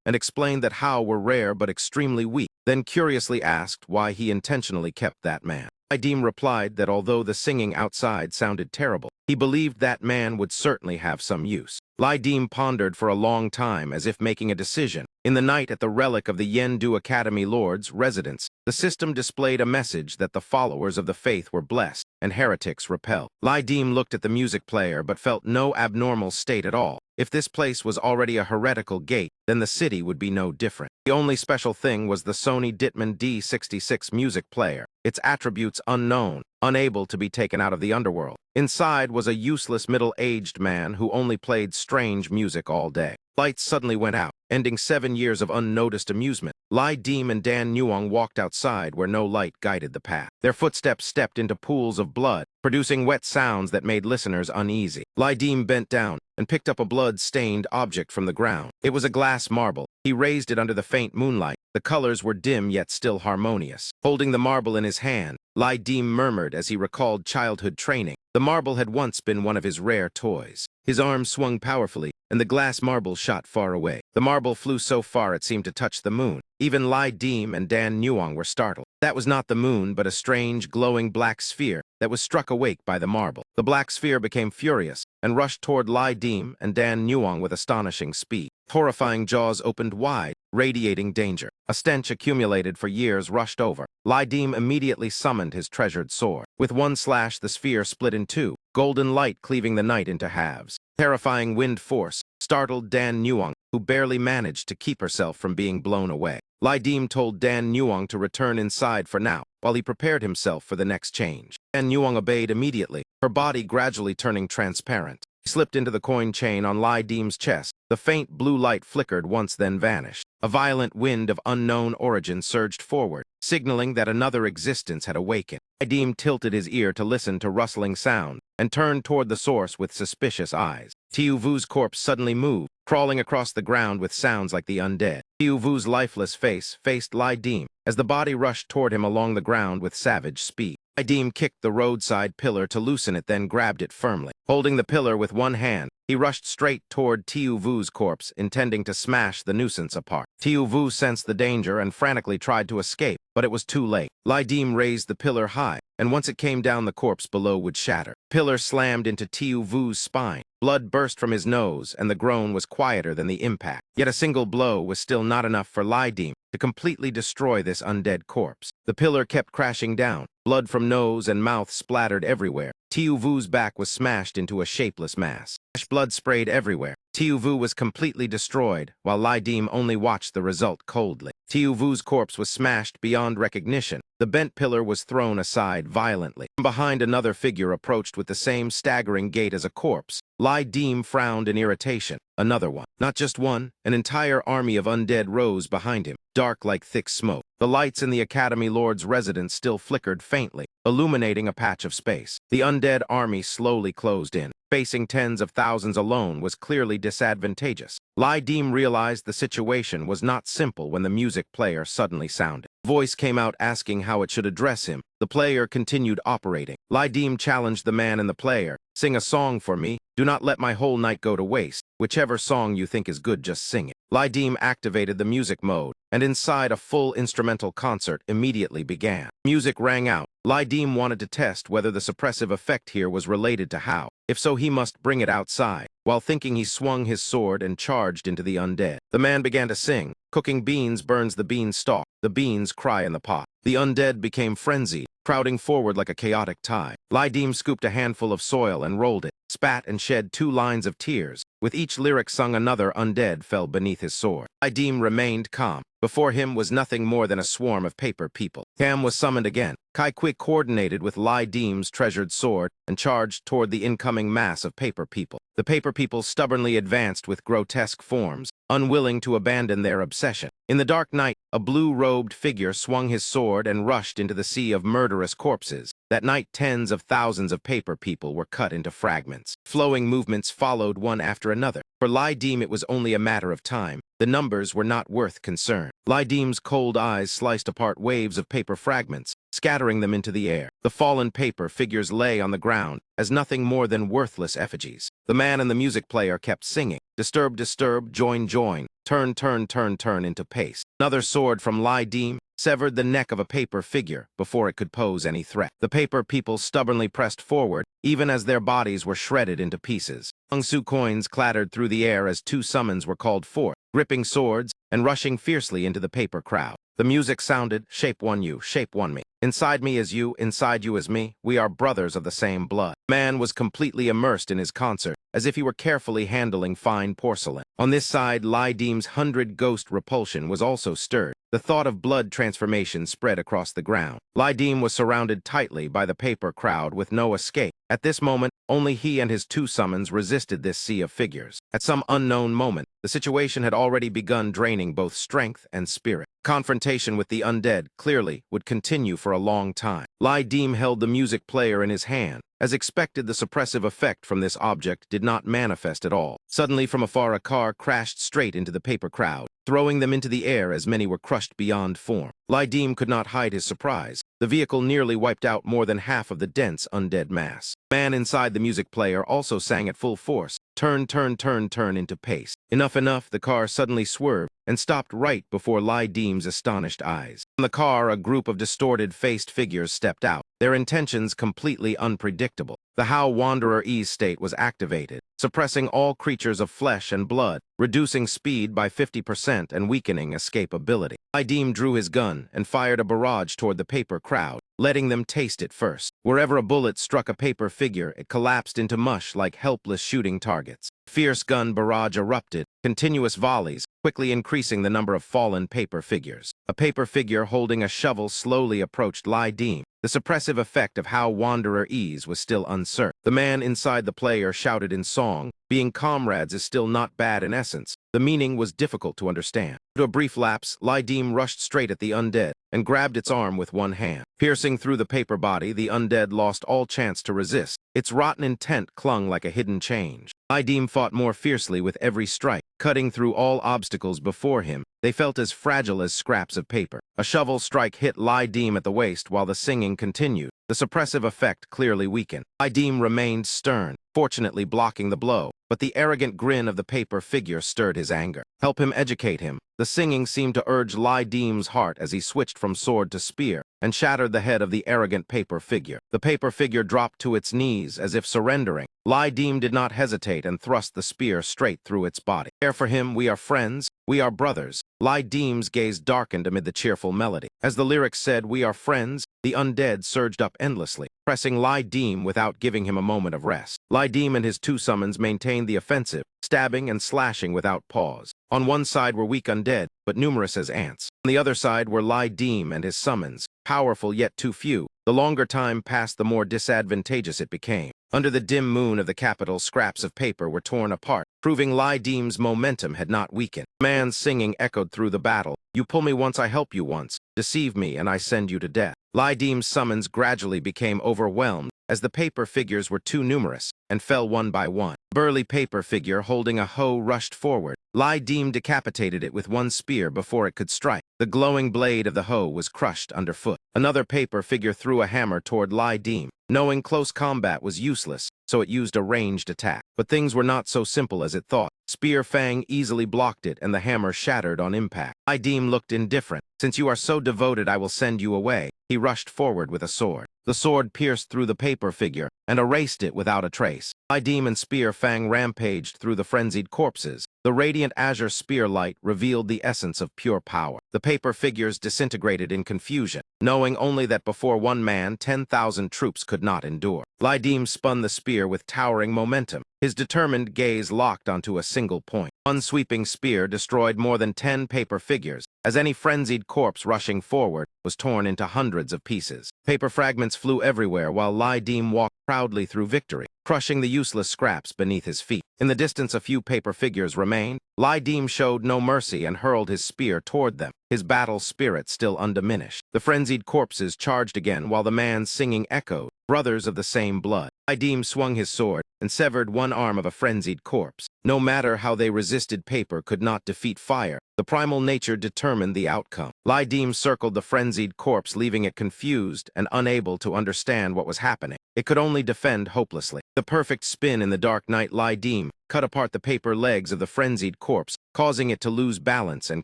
and explained that how were rare but extremely weak, then curiously asked why he intentionally kept that man. Dim replied that although the singing outside sounded terrible, he believed that man would certainly have some use. Dim pondered for a long time as if making a decision. In the night at the relic of the Yendu Academy Lord's residence, the system displayed a message that the followers of the faith were blessed and heretics repelled. Dim looked at the music player but felt no abnormal state at all. If this place was already a heretical gate, then the city would be no different. The only special thing was the Sony Ditman D66 music player, its attributes unknown, unable to be taken out of the underworld. Inside was a useless middle-aged man who only played strange music all day. Lights suddenly went out, ending 7 years of unnoticed amusement. Dim and Dan Nuong walked outside where no light guided the path. Their footsteps stepped into pools of blood, producing wet sounds that made listeners uneasy. Dim bent down and picked up a blood-stained object from the ground. It was a glass marble. He raised it under the faint moonlight. The colors were dim yet still harmonious. Holding the marble in his hand, Dim murmured as he recalled childhood training. The marble had once been one of his rare toys. His arm swung powerfully, and the glass marble shot far away. The marble flew so far it seemed to touch the moon. Even Dim and Dan Nuong were startled. That was not the moon, but a strange, glowing black sphere that was struck awake by the marble. The black sphere became furious and rushed toward Lai Dim and Dan Nuong with astonishing speed. Horrifying jaws opened wide, radiating danger. A stench accumulated for years rushed over. Lai Dim immediately summoned his treasured sword. With one slash, the sphere split in two, golden light cleaving the night into halves. Terrifying wind force startled Dan Nuong, who barely managed to keep herself from being blown away. Lai Dim told Dan Nuong to return inside for now, while he prepared himself for the next change. Dan Nuong obeyed immediately, her body gradually turning transparent. He slipped into the coin chain on Lai Dim's chest. The faint blue light flickered once then vanished. A violent wind of unknown origin surged forward, signaling that another existence had awakened. Lai Dim tilted his ear to listen to rustling sound and turned toward the source with suspicious eyes. Tiu Vu's corpse suddenly moved, crawling across the ground with sounds like the undead. Tiu Vu's lifeless face faced Lai Dim as the body rushed toward him along the ground with savage speed. Lai Dim kicked the roadside pillar to loosen it, then grabbed it firmly. Holding the pillar with one hand, he rushed straight toward Tiu Vu's corpse, intending to smash the nuisance apart. Tiu Vu sensed the danger and frantically tried to escape, but it was too late. Lai Dim raised the pillar high, and once it came down, the corpse below would shatter. Pillar slammed into Tiu Vu's spine. Blood burst from his nose, and the groan was quieter than the impact. Yet a single blow was still not enough for Lai Dim to completely destroy this undead corpse. The pillar kept crashing down. Blood from nose and mouth splattered everywhere. Tiu Vu's back was smashed into a shapeless mass. Fresh blood sprayed everywhere. Tiu Vu was completely destroyed, while Lai Dim only watched the result coldly. Tiu Vu's corpse was smashed beyond recognition. The bent pillar was thrown aside violently. From behind, another figure approached with the same staggering gait as a corpse. Lai Dim frowned in irritation. Another one. Not just one, an entire army of undead rose behind him, dark like thick smoke. The lights in the Academy Lord's residence still flickered faintly, illuminating a patch of space. The undead army slowly closed in. Facing tens of thousands alone was clearly disadvantageous. Lai Dim realized the situation was not simple when the music player suddenly sounded. A voice came out asking how it should address him. The player continued operating. Lai Dim challenged the man and the player. "Sing a song for me. Do not let my whole night go to waste. Whichever song you think is good, just sing it." Lai Dim activated the music mode, and inside, a full instrumental concert immediately began. Music rang out. Lai Dim wanted to test whether the suppressive effect here was related to how. If so, he must bring it outside. While thinking, he swung his sword and charged into the undead. The man began to sing. Cooking beans burns the beanstalk. The beans cry in the pot. The undead became frenzied, crowding forward like a chaotic tide. Lai Dim scooped a handful of soil and rolled it, spat and shed 2 lines of tears. With each lyric sung, another undead fell beneath his sword. Lai Dim remained calm. Before him was nothing more than a swarm of paper people. Cam was summoned again. Kai Quick coordinated with Lai Dim's treasured sword and charged toward the incoming mass of paper people. The paper people stubbornly advanced with grotesque forms, unwilling to abandon their obsession. In the dark night, a blue-robed figure swung his sword and rushed into the sea of murderous corpses. That night, tens of thousands of paper people were cut into fragments. Flowing movements followed one after another. For Lai Dim, it was only a matter of time. The numbers were not worth concern. Lai Dim's cold eyes sliced apart waves of paper fragments, scattering them into the air. The fallen paper figures lay on the ground as nothing more than worthless effigies. The man and the music player kept singing. Disturb, disturb, join, join. Turn, turn, turn, turn into paste. Another sword from Lai Dim severed the neck of a paper figure before it could pose any threat. The paper people stubbornly pressed forward, even as their bodies were shredded into pieces. Su coins clattered through the air as 2 summons were called forth, gripping swords and rushing fiercely into the paper crowd. The music sounded, "Shape one you, shape one me. Inside me is you, inside you is me. We are brothers of the same blood." Man was completely immersed in his concert, as if he were carefully handling fine porcelain. On this side, Lai Dim's 100-ghost repulsion was also stirred. The thought of blood transformation spread across the ground. Lai Dim was surrounded tightly by the paper crowd with no escape. At this moment, only he and his 2 summons resisted this sea of figures. At some unknown moment, the situation had already begun draining both strength and spirit. Confrontation with the undead, clearly, would continue for a long time. Lai Dim held the music player in his hand. As expected, the suppressive effect from this object did not manifest at all. Suddenly, from afar, a car crashed straight into the paper crowd, throwing them into the air as many were crushed beyond form. Lai Dim could not hide his surprise. The vehicle nearly wiped out more than half of the dense undead mass. The man inside the music player also sang at full force. Turn, turn, turn, turn into paste. Enough, enough, the car suddenly swerved and stopped right before Lai Dim's astonished eyes. From the car, a group of distorted-faced figures stepped out, their intentions completely unpredictable. The How Wanderer Ease state was activated, suppressing all creatures of flesh and blood, reducing speed by 50% and weakening escapability. Idim drew his gun and fired a barrage toward the paper crowd, letting them taste it first. Wherever a bullet struck a paper figure, it collapsed into mush like helpless shooting targets. Fierce gun barrage erupted, continuous volleys, quickly increasing the number of fallen paper figures. A paper figure holding a shovel slowly approached Idim. The suppressive effect of How Wanderer Ease was still uncertain. The man inside the player shouted in song, "Being comrades is still not bad in essence." The meaning was difficult to understand. After a brief lapse, Idim rushed straight at the undead and grabbed its arm with one hand. Piercing through the paper body, the undead lost all chance to resist. Its rotten intent clung like a hidden change. Idim fought more fiercely with every strike, cutting through all obstacles before him. They felt as fragile as scraps of paper. A shovel strike hit Idim at the waist while the singing continued. The suppressive effect clearly weakened. Idim remained stern, fortunately blocking the blow, but the arrogant grin of the paper figure stirred his anger. Help him educate him. The singing seemed to urge Idim's heart as he switched from sword to spear and shattered the head of the arrogant paper figure. The paper figure dropped to its knees as if surrendering. Idim did not hesitate and thrust the spear straight through its body. Care for him, we are friends, we are brothers. Idim's gaze darkened amid the cheerful melody. As the lyrics said, "We are friends," the undead surged up endlessly, pressing Idim without giving him a moment of rest. Idim and his two summons maintained the offensive, stabbing and slashing without pause. On one side were weak undead, but numerous as ants. On the other side were Idim and his summons, powerful yet too few. The longer time passed, the more disadvantageous it became. Under the dim moon of the capital, scraps of paper were torn apart, proving Idim's momentum had not weakened. The man's singing echoed through the battle. "You pull me once, I help you once. Deceive me, and I send you to death." Idim's summons gradually became overwhelmed as the paper figures were too numerous and fell one by one. A burly paper figure holding a hoe rushed forward. Idim decapitated it with one spear before it could strike. The glowing blade of the hoe was crushed underfoot. Another paper figure threw a hammer toward Idim, knowing close combat was useless, so it used a ranged attack. But things were not so simple as it thought. Spear Fang easily blocked it, and the hammer shattered on impact. Idim looked indifferent. "Since you are so devoted, I will send you away." He rushed forward with a sword. The sword pierced through the paper figure and erased it without a trace. Idim and Spear Fang rampaged through the frenzied corpses. The radiant azure spear light revealed the essence of pure power. The paper figures disintegrated in confusion, knowing only that before one man, 10,000 troops could not endure. Idim spun the spear with towering momentum, his determined gaze locked onto a single point. One sweeping spear destroyed more than 10 paper figures, as any frenzied corpse rushing forward was torn into hundreds of pieces. Paper fragments flew everywhere while Idim walked proudly through victory, crushing the useless scraps beneath his feet. In the distance, a few paper figures remained. Idim showed no mercy and hurled his spear toward them, his battle spirit still undiminished. The frenzied corpses charged again while the man's singing echoed, brothers of the same blood. Idim swung his sword and severed one arm of a frenzied corpse. No matter how they resisted, paper could not defeat fire. The primal nature determined the outcome. Idim circled the frenzied corpse, leaving it confused and unable to understand what was happening. It could only defend hopelessly. The perfect spin in the dark night, Idim cut apart the paper legs of the frenzied corpse, causing it to lose balance and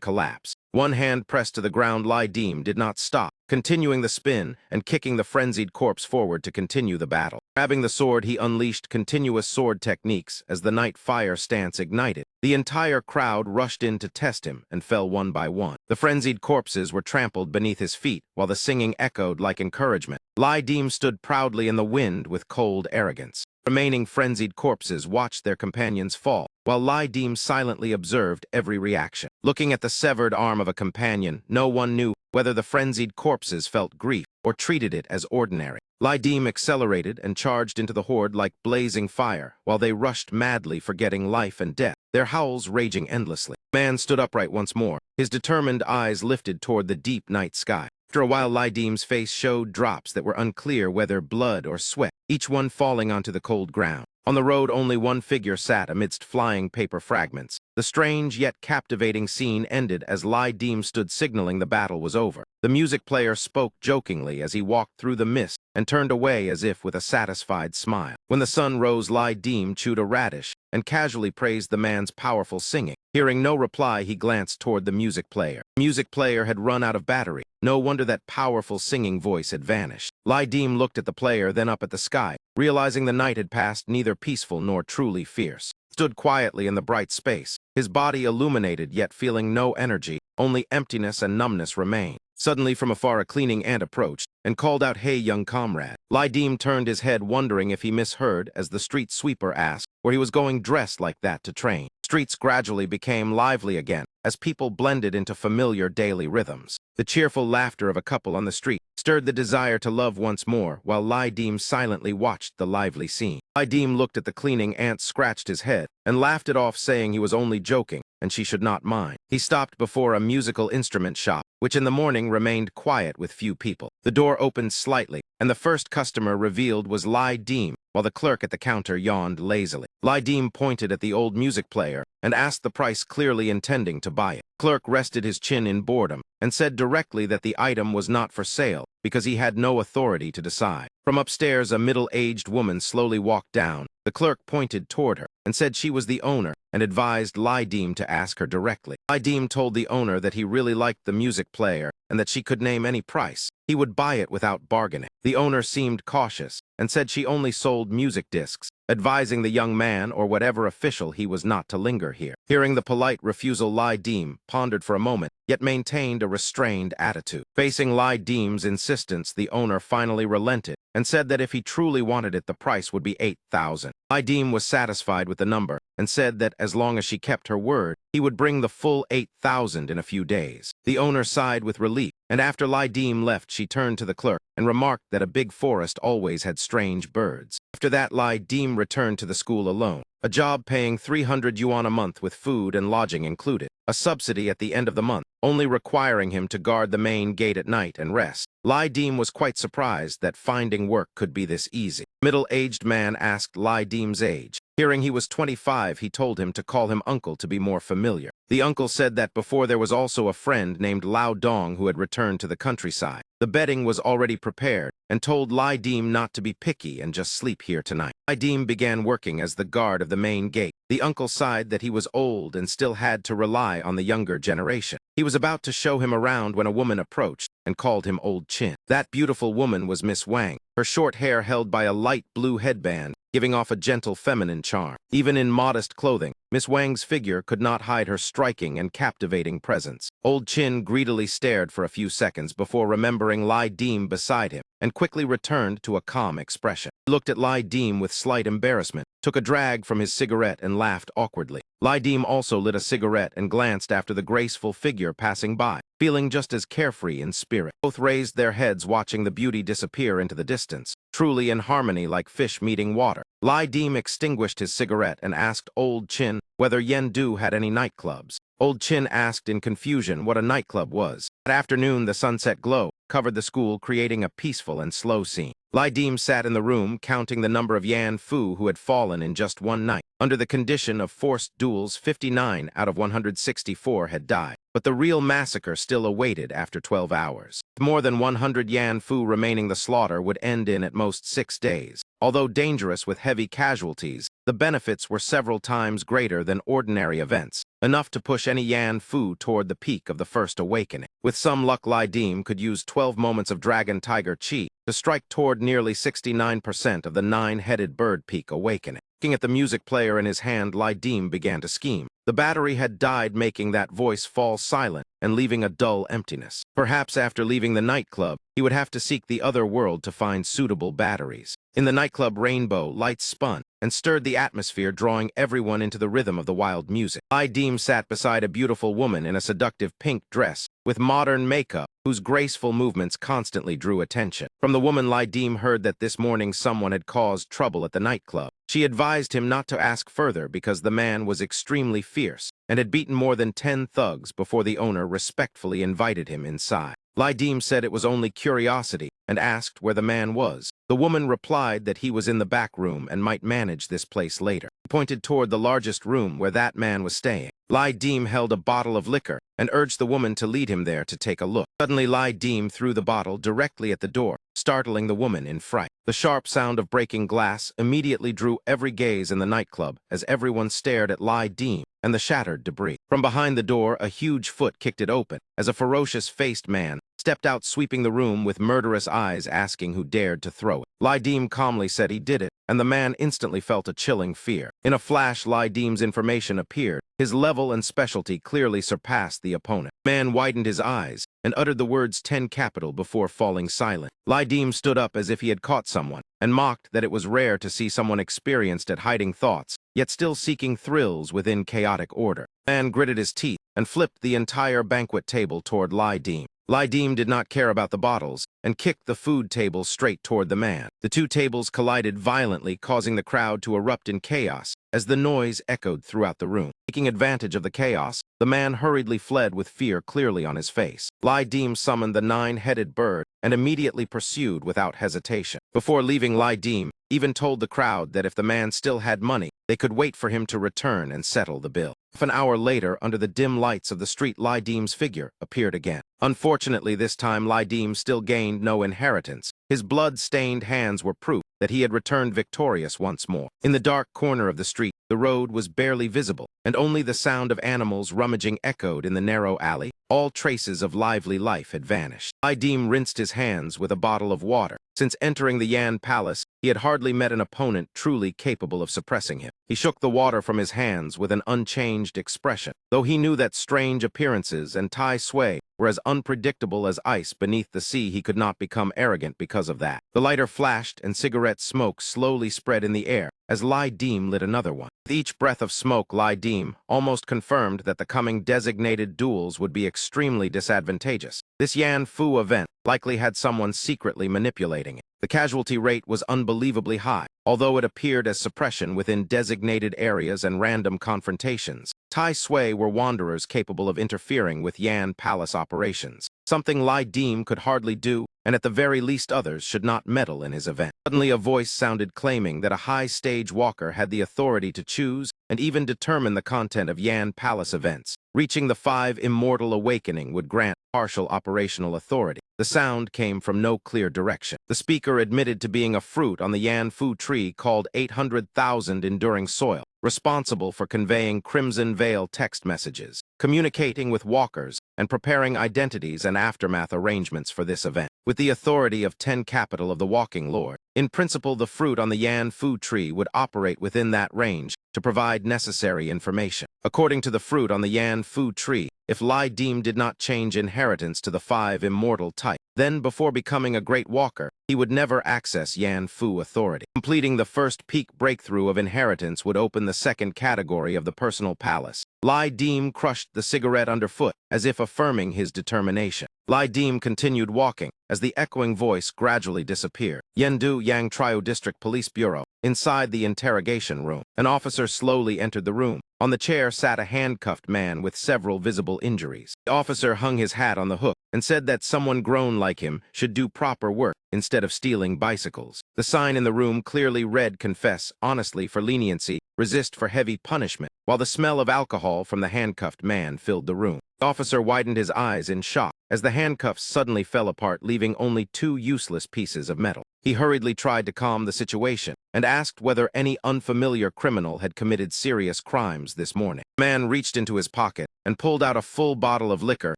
collapse. One hand pressed to the ground, Idim did not stop, continuing the spin and kicking the frenzied corpse forward to continue the battle. Grabbing the sword, he unleashed continuous sword techniques as the night fire stance ignited. The entire crowd rushed in to test him and fell one by one. The frenzied corpses were trampled beneath his feet while the singing echoed like encouragement. Idim stood proudly in the wind with cold arrogance. Remaining frenzied corpses watched their companions fall, while Idim silently observed every reaction. Looking at the severed arm of a companion, no one knew whether the frenzied corpses felt grief or treated it as ordinary. Idim accelerated and charged into the horde like blazing fire, while they rushed madly, forgetting life and death, their howls raging endlessly. Man stood upright once more, his determined eyes lifted toward the deep night sky. After a while, Idim's face showed drops that were unclear whether blood or sweat, each one falling onto the cold ground. On the road, only one figure sat amidst flying paper fragments. The strange yet captivating scene ended as Idim stood signaling the battle was over. The music player spoke jokingly as he walked through the mist and turned away as if with a satisfied smile. When the sun rose, Idim chewed a radish and casually praised the man's powerful singing. Hearing no reply, he glanced toward the music player. The music player had run out of battery. No wonder that powerful singing voice had vanished. Idim looked at the player, then up at the sky. realizing the night had passed neither peaceful nor truly fierce. Stood quietly in the bright space, his body illuminated yet feeling no energy, only emptiness and numbness remained. Suddenly from afar a cleaning ant approached and called out, "Hey, young comrade." Dim turned his head, wondering if he misheard as the street sweeper asked where he was going dressed like that to train. Streets gradually became lively again as people blended into familiar daily rhythms. The cheerful laughter of a couple on the street stirred the desire to love once more, while Dim silently watched the lively scene. Dim looked at the cleaning ant, scratched his head, and laughed it off, saying he was only joking and she should not mind. He stopped before a musical instrument shop, which in the morning remained quiet with few people. The door opened slightly, and the first customer revealed was Dim, while the clerk at the counter yawned lazily. Dim pointed at the old music player and asked the price, clearly intending to buy it. Clerk rested his chin in boredom and said directly that the item was not for sale because he had no authority to decide. From upstairs, a middle-aged woman slowly walked down. The clerk pointed toward her and said she was the owner and advised Dim to ask her directly. Dim told the owner that he really liked the music player and that she could name any price. He would buy it without bargaining. The owner seemed cautious and said she only sold music discs, advising the young man or whatever official he was not to linger here. Hearing the polite refusal, Dim pondered for a moment, yet maintained a restrained attitude. Facing Dim's insistence, the owner finally relented and said that if he truly wanted it, the price would be 8,000. Dim was satisfied with the number and said that as long as she kept her word, he would bring the full 8,000 in a few days. The owner sighed with relief, and after Dim left, she turned to the clerk and remarked that a big forest always had strange birds. After that, Dim returned to the school alone, a job paying 300 yuan a month with food and lodging included, a subsidy at the end of the month, only requiring him to guard the main gate at night and rest. Dim was quite surprised that finding work could be this easy. Middle-aged man asked Dim's age. Hearing he was 25, he told him to call him uncle to be more familiar. The uncle said that before there was also a friend named Lao Dong who had returned to the countryside. The bedding was already prepared and told Dim not to be picky and just sleep here tonight. Dim began working as the guard of the main gate. The uncle sighed that he was old and still had to rely on the younger generation. He was about to show him around when a woman approached and called him Old Chin. That beautiful woman was Miss Wang, her short hair held by a light blue headband, giving off a gentle feminine charm. Even in modest clothing, Miss Wang's figure could not hide her striking and captivating presence. Old Chin greedily stared for a few seconds before remembering Dim beside him and quickly returned to a calm expression. He looked at Dim with slight embarrassment, took a drag from his cigarette and laughed awkwardly. Dim also lit a cigarette and glanced after the graceful figure passing by, feeling just as carefree in spirit. Both raised their heads, watching the beauty disappear into the distance, truly in harmony like fish meeting water. Dim extinguished his cigarette and asked Old Chin whether Yendu had any nightclubs. Old Chin asked in confusion what a nightclub was. That afternoon, the sunset glow covered the school, creating a peaceful and slow scene. Dim sat in the room, counting the number of Yan Fu who had fallen in just one night. Under the condition of forced duels, 59 out of 164 had died. But the real massacre still awaited after 12 hours. With more than 100 Yan Fu remaining, the slaughter would end in at most 6 days. Although dangerous with heavy casualties, the benefits were several times greater than ordinary events, enough to push any Yan Fu toward the peak of the first awakening. With some luck, Dim could use 12 moments of Dragon Tiger Chi to strike toward nearly 69% of the 9-headed bird peak awakening. Looking at the music player in his hand, Dim began to scheme. The battery had died, making that voice fall silent and leaving a dull emptiness. Perhaps after leaving the nightclub, he would have to seek the other world to find suitable batteries. In the nightclub, rainbow lights spun and stirred the atmosphere, drawing everyone into the rhythm of the wild music. Dim sat beside a beautiful woman in a seductive pink dress with modern makeup, whose graceful movements constantly drew attention. From the woman, Dim heard that this morning someone had caused trouble at the nightclub. She advised him not to ask further because the man was extremely fierce and had beaten more than 10 thugs before the owner respectfully invited him inside. Dim said it was only curiosity and asked where the man was. The woman replied that he was in the back room and might manage this place later. He pointed toward the largest room where that man was staying. Dim held a bottle of liquor and urged the woman to lead him there to take a look. Suddenly, Dim threw the bottle directly at the door, startling the woman in fright. The sharp sound of breaking glass immediately drew every gaze in the nightclub as everyone stared at Dim and the shattered debris. From behind the door, a huge foot kicked it open as a ferocious-faced man stepped out sweeping the room with murderous eyes asking who dared to throw it. Lai Dim calmly said he did it, and the man instantly felt a chilling fear. In a flash, Lai Dim's information appeared. His level and specialty clearly surpassed the opponent. The man widened his eyes and uttered the words 10 capital before falling silent. Lai Dim stood up as if he had caught someone, and mocked that it was rare to see someone experienced at hiding thoughts, yet still seeking thrills within chaotic order. The man gritted his teeth and flipped the entire banquet table toward Lai Dim. Lai Dim did not care about the bottles and kicked the food table straight toward the man. The two tables collided violently, causing the crowd to erupt in chaos as the noise echoed throughout the room. Taking advantage of the chaos, the man hurriedly fled with fear clearly on his face. Lai Dim summoned the 9-headed bird and immediately pursued without hesitation. Before leaving, Lai Dim even told the crowd that if the man still had money, they could wait for him to return and settle the bill. Half an hour later, under the dim lights of the street, Lai Dim's figure appeared again. Unfortunately, this time Lai Dim still gained no inheritance. His blood-stained hands were proof that he had returned victorious once more. In the dark corner of the street, the road was barely visible, and only the sound of animals rummaging echoed in the narrow alley. All traces of lively life had vanished. Lai Dim rinsed his hands with a bottle of water. Since entering the Yan Palace, he had hardly met an opponent truly capable of suppressing him. He shook the water from his hands with an unchanged expression, though he knew that strange appearances and Tai Sui were as unpredictable as ice beneath the sea. He could not become arrogant because of that. The lighter flashed and cigarette smoke slowly spread in the air as Lai Dim lit another one. With each breath of smoke, Lai Dim almost confirmed that the coming designated duels would be extremely disadvantageous. This Yan Fu event likely had someone secretly manipulating it. The casualty rate was unbelievably high, although it appeared as suppression within designated areas and random confrontations. Tai Sui were wanderers capable of interfering with Yan Palace operations, something Lai Dim could hardly do, and at the very least others should not meddle in his event. Suddenly a voice sounded claiming that a high-stage walker had the authority to choose and even determine the content of Yan Palace events. Reaching the 5 Immortal Awakening would grant partial operational authority. The sound came from no clear direction. The speaker admitted to being a fruit on the Yan Fu tree called 800,000 Enduring Soil, responsible for conveying Crimson Veil text messages, communicating with walkers, and preparing identities and aftermath arrangements for this event. With the authority of 10 capital of the Walking Lord, in principle the fruit on the Yan Fu tree would operate within that range to provide necessary information. According to the fruit on the Yan Fu tree, if Lai Dim did not change inheritance to the 5 immortal type, then before becoming a great walker, he would never access Yan Fu authority. Completing the first peak breakthrough of inheritance would open the second category of the personal palace. Lai Dim crushed the cigarette underfoot, as if affirming his determination. Lai Dim continued walking, as the echoing voice gradually disappeared. Yendu Yang Trio District Police Bureau. Inside the interrogation room, an officer slowly entered the room. On the chair sat a handcuffed man with several visible injuries. The officer hung his hat on the hook and said that someone grown like him should do proper work instead of stealing bicycles. The sign in the room clearly read "Confess honestly for leniency, resist for heavy punishment," while the smell of alcohol from the handcuffed man filled the room. The officer widened his eyes in shock as the handcuffs suddenly fell apart, leaving only 2 useless pieces of metal. He hurriedly tried to calm the situation and asked whether any unfamiliar criminal had committed serious crimes this morning. The man reached into his pocket and pulled out a full bottle of liquor,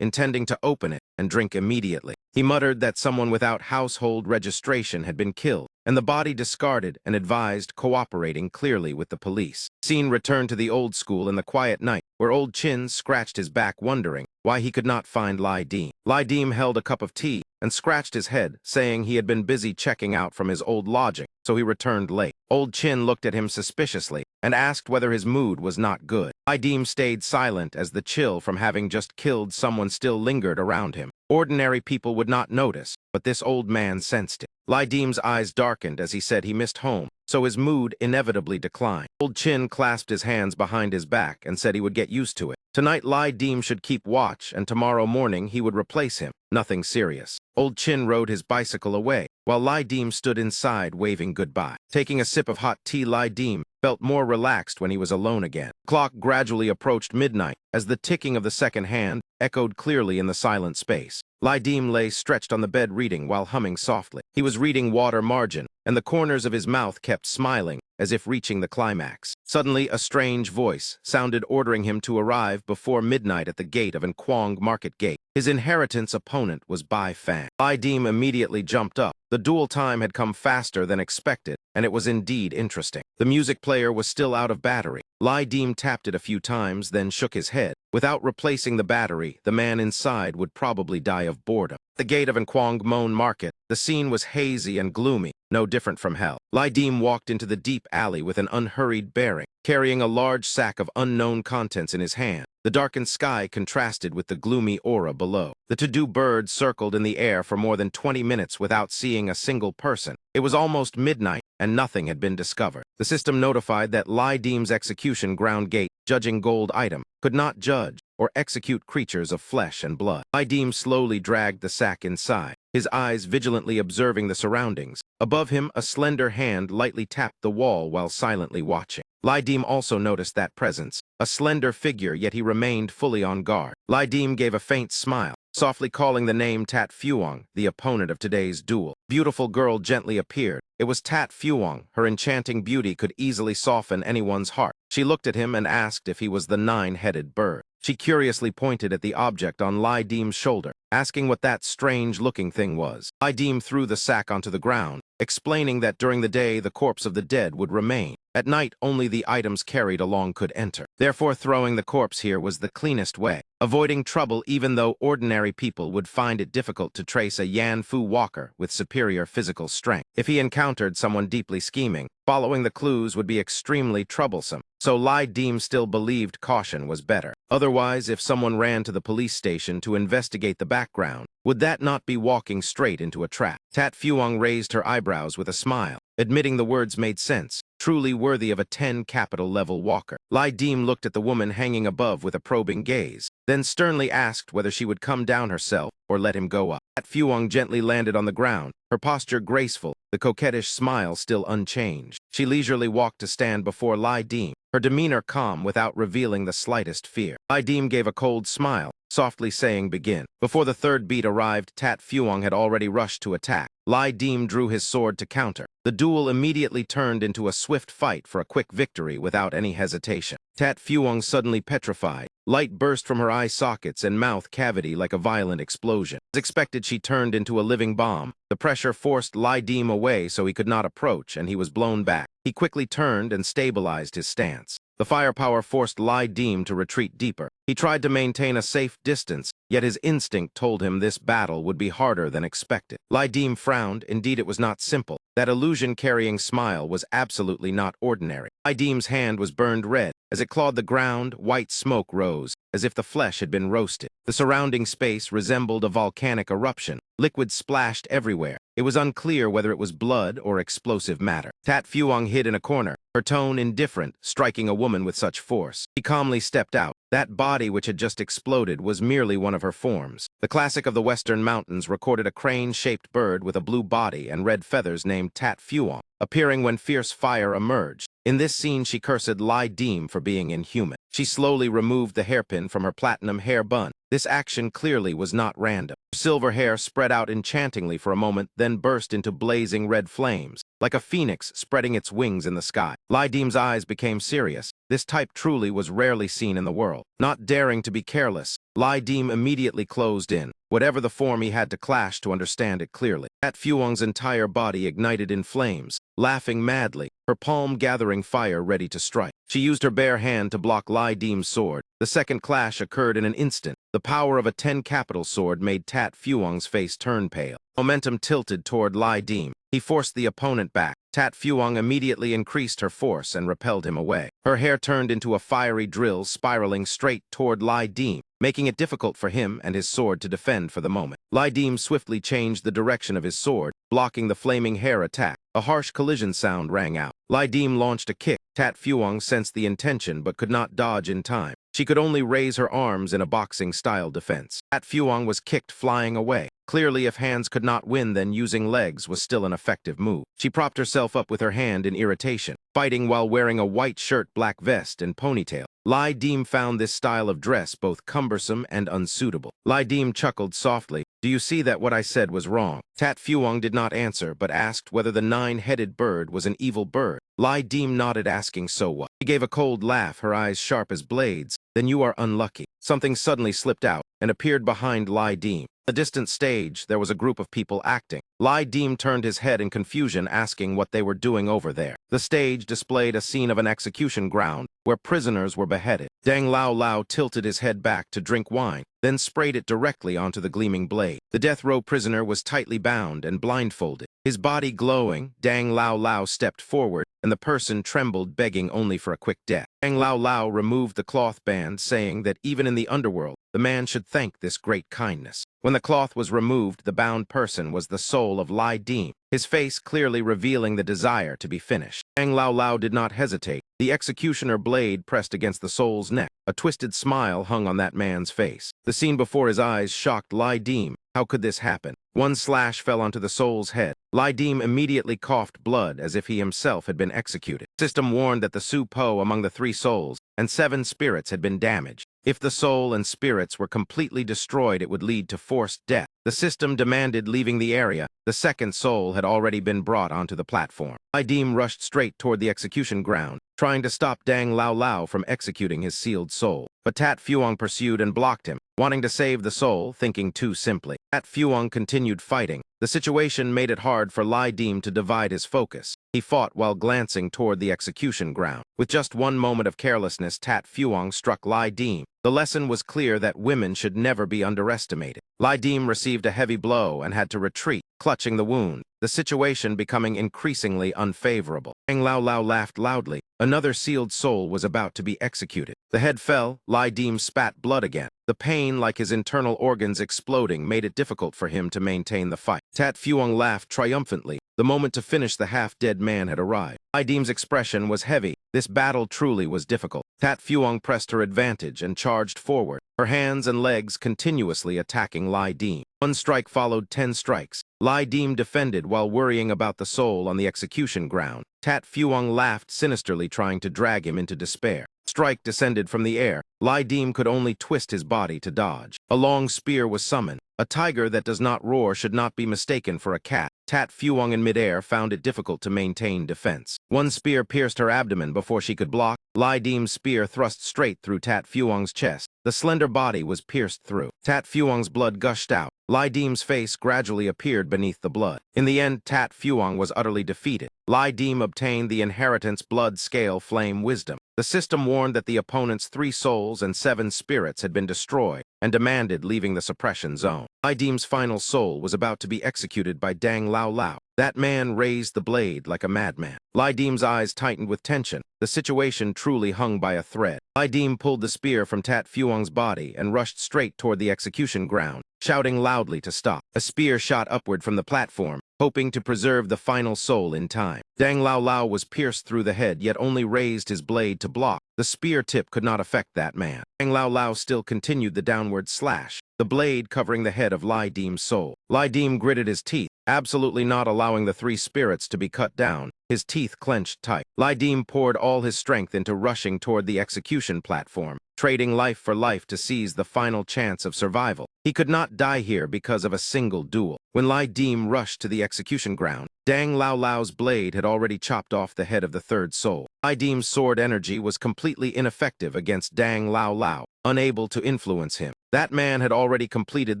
intending to open it and drink immediately. He muttered that someone without household registration had been killed, and the body discarded, and advised cooperating clearly with the police. Scene returned to the old school in the quiet night, where Old Chin scratched his back wondering why he could not find Lai Dim. Lai Dim held a cup of tea and scratched his head, saying he had been busy checking out from his old lodging, so he returned late. Old Chin looked at him suspiciously and asked whether his mood was not good. Lai Dim stayed silent as the chill from having just killed someone still lingered around him. Ordinary people would not notice, but this old man sensed it. Lai Dim's eyes darkened as he said he missed home, so his mood inevitably declined. Old Chin clasped his hands behind his back and said he would get used to it. Tonight Lai Dim should keep watch, and tomorrow morning he would replace him. Nothing serious. Old Chin rode his bicycle away, while Lai Dim stood inside waving goodbye. Taking a sip of hot tea, Lai Dim felt more relaxed when he was alone again. The clock gradually approached midnight as the ticking of the second hand echoed clearly in the silent space. Lai Dim lay stretched on the bed reading while humming softly. He was reading Water Margin, and the corners of his mouth kept smiling as if reaching the climax. Suddenly, a strange voice sounded ordering him to arrive before midnight at the gate of Nkwang Market Gate. His inheritance opponent was Bai Fan. Lai Dim immediately jumped up. The duel time had come faster than expected, and it was indeed interesting. The music player was still out of battery. Lai Dim tapped it a few times, then shook his head. Without replacing the battery, the man inside would probably die of boredom. At the gate of Nkwang Mon Market, the scene was hazy and gloomy, no different from hell. Lai Dim walked into the deep alley with an unhurried bearing, carrying a large sack of unknown contents in his hand. The darkened sky contrasted with the gloomy aura below. The to-do bird circled in the air for more than 20 minutes without seeing a single person. It was almost midnight, and nothing had been discovered. The system notified that Lai Dim's execution ground gate, judging gold item, could not judge or execute creatures of flesh and blood. Lai Dim slowly dragged the sack inside, his eyes vigilantly observing the surroundings. Above him, a slender hand lightly tapped the wall while silently watching. Lai Dim also noticed that presence, a slender figure, yet he remained fully on guard. Lai Dim gave a faint smile, softly calling the name Tat Phuong, the opponent of today's duel. Beautiful girl gently appeared. It was Tat Phuong. Her enchanting beauty could easily soften anyone's heart. She looked at him and asked if he was the nine-headed bird. She curiously pointed at the object on Lai Dim's shoulder, asking what that strange-looking thing was. Lai Dim threw the sack onto the ground, explaining that during the day the corpse of the dead would remain. At night, only the items carried along could enter. Therefore, throwing the corpse here was the cleanest way, avoiding trouble even though ordinary people would find it difficult to trace a Yan Fu walker with superior physical strength. If he encountered someone deeply scheming, following the clues would be extremely troublesome. So Lai Dim still believed caution was better. Otherwise, if someone ran to the police station to investigate the background, would that not be walking straight into a trap? Tat Phuong raised her eyebrows with a smile, admitting the words made sense, truly worthy of a 10 capital-level walker. Lai Dim looked at the woman hanging above with a probing gaze, then sternly asked whether she would come down herself or let him go up. Tat Phuong gently landed on the ground, her posture graceful, the coquettish smile still unchanged. She leisurely walked to stand before Lai Dim, her demeanor calm without revealing the slightest fear. Lai Dim gave a cold smile, softly saying begin. Before the third beat arrived, Tat Phuong had already rushed to attack. Lai Dim drew his sword to counter. The duel immediately turned into a swift fight for a quick victory without any hesitation. Tat Phuong suddenly petrified. Light burst from her eye sockets and mouth cavity like a violent explosion. As expected, she turned into a living bomb. The pressure forced Lai Dim away so he could not approach, and he was blown back. He quickly turned and stabilized his stance. The firepower forced Lai Dim to retreat deeper. He tried to maintain a safe distance, yet his instinct told him this battle would be harder than expected. Lai Dim frowned. Indeed, it was not simple. That illusion-carrying smile was absolutely not ordinary. Lai Dim's hand was burned red. As it clawed the ground, white smoke rose, as if the flesh had been roasted. The surrounding space resembled a volcanic eruption. Liquid splashed everywhere. It was unclear whether it was blood or explosive matter. Tat Phuong hid in a corner, her tone indifferent, striking a woman with such force. She calmly stepped out. That body which had just exploded was merely one of her forms. The classic of the Western Mountains recorded a crane-shaped bird with a blue body and red feathers named Tat Phuong, appearing when fierce fire emerged. In this scene, she cursed Lai Dim for being inhuman. She slowly removed the hairpin from her platinum hair bun. This action clearly was not random. Her silver hair spread out enchantingly for a moment, then burst into blazing red flames, like a phoenix spreading its wings in the sky. Lai Dim's eyes became serious. This type truly was rarely seen in the world. Not daring to be careless, Lai Dim immediately closed in. Whatever the form, he had to clash to understand it clearly. Tat Phuong's entire body ignited in flames, laughing madly, her palm gathering fire ready to strike. She used her bare hand to block Lai Dim's sword. The second clash occurred in an instant. The power of a 10 capital sword made Tat Phuong's face turn pale. Momentum tilted toward Lai Dim. He forced the opponent back. Tat Phuong immediately increased her force and repelled him away. Her hair turned into a fiery drill spiraling straight toward Lai Dim, making it difficult for him and his sword to defend for the moment. Lai Dim swiftly changed the direction of his sword, blocking the flaming hair attack. A harsh collision sound rang out. Lai Dim launched a kick. Tat Phuong sensed the intention but could not dodge in time. She could only raise her arms in a boxing-style defense. Tat Phuong was kicked, flying away. Clearly, if hands could not win, then using legs was still an effective move. She propped herself up with her hand in irritation, fighting while wearing a white shirt, black vest, and ponytail. Lai Dim found this style of dress both cumbersome and unsuitable. Lai Dim chuckled softly. Do you see that what I said was wrong? Tat Phuong did not answer, but asked whether the nine-headed bird was an evil bird. Lai Deem nodded, asking, "So what?" She gave a cold laugh, her eyes sharp as blades. "Then you are unlucky." Something suddenly slipped out and appeared behind Lai Deem. On a distant stage, there was a group of people acting. Lai Deem turned his head in confusion, asking what they were doing over there. The stage displayed a scene of an execution ground where prisoners were beheaded. Dang Lao Lao tilted his head back to drink wine, then sprayed it directly onto the gleaming blade. The death row prisoner was tightly bound and blindfolded. His body glowing, Dang Lao Lao stepped forward, and the person trembled, begging only for a quick death. Dang Lao Lao removed the cloth band, saying that even in the underworld, the man should thank this great kindness. When the cloth was removed, the bound person was the soul of Lai Deem, his face clearly revealing the desire to be finished. Dang Lao Lao did not hesitate. The executioner blade pressed against the soul's neck. A twisted smile hung on that man's face. The scene before his eyes shocked Lai Deem. How could this happen? One slash fell onto the soul's head. Lai Deem immediately coughed blood as if he himself had been executed. The system warned that the Su Po among the 3 souls and 7 spirits had been damaged. If the soul and spirits were completely destroyed, it would lead to forced death. The system demanded leaving the area. The second soul had already been brought onto the platform. Lai Deem rushed straight toward the execution ground, trying to stop Dang Lao Lao from executing his sealed soul. But Tat Fuong pursued and blocked him, wanting to save the soul, thinking too simply. Tat Fuong continued fighting. The situation made it hard for Lai Deem to divide his focus. He fought while glancing toward the execution ground. With just one moment of carelessness, Tat Fuong struck Lai Deem. The lesson was clear that women should never be underestimated. Lai Deem received a heavy blow and had to retreat, clutching the wound, the situation becoming increasingly unfavorable. Dang Lao Lao laughed loudly. Another sealed soul was about to be executed. The head fell. Lai Deem spat blood again. The pain, like his internal organs exploding, made it difficult for him to maintain the fight. Tat Fuong laughed triumphantly. The moment to finish the half-dead man had arrived. Lai Deem's expression was heavy. This battle truly was difficult. Tat Fuong pressed her advantage and charged forward, her hands and legs continuously attacking Lai Deem. One strike followed 10 strikes. Lai Deem defended while worrying about the soul on the execution ground. Tat Fuong laughed sinisterly, trying to drag him into despair. Strike descended from the air. Lai Deem could only twist his body to dodge. A long spear was summoned. A tiger that does not roar should not be mistaken for a cat. Tat Fuong in midair found it difficult to maintain defense. One spear pierced her abdomen before she could block. Lai Deem's spear thrust straight through Tat Fuong's chest. The slender body was pierced through. Tat Fuong's blood gushed out. Lai Deem's face gradually appeared beneath the blood. In the end, Tat Fuong was utterly defeated. Lai Deem obtained the inheritance blood scale flame wisdom. The system warned that the opponent's 3 souls and 7 spirits had been destroyed and demanded leaving the suppression zone. Lai Deem's final soul was about to be executed by Dang Lao Lao. That man raised the blade like a madman. Lai Deem's eyes tightened with tension. The situation truly hung by a thread. Lai Deem pulled the spear from Tat Fuong's body and rushed straight toward the execution ground, shouting loudly to stop. A spear shot upward from the platform, hoping to preserve the final soul in time. Dang Lao Lao was pierced through the head, yet only raised his blade to block. The spear tip could not affect that man. Dang Lao Lao still continued the downward slash, the blade covering the head of Lai Deem's soul. Lai Deem gritted his teeth, absolutely not allowing the 3 spirits to be cut down. His teeth clenched tight. Lai Deem poured all his strength into rushing toward the execution platform, trading life for life to seize the final chance of survival. He could not die here because of a single duel. When Lai Deem rushed to the execution ground, Dang Lao Lao's blade had already chopped off the head of the 3rd soul. Lai Deem's sword energy was completely ineffective against Dang Lao Lao, unable to influence him. That man had already completed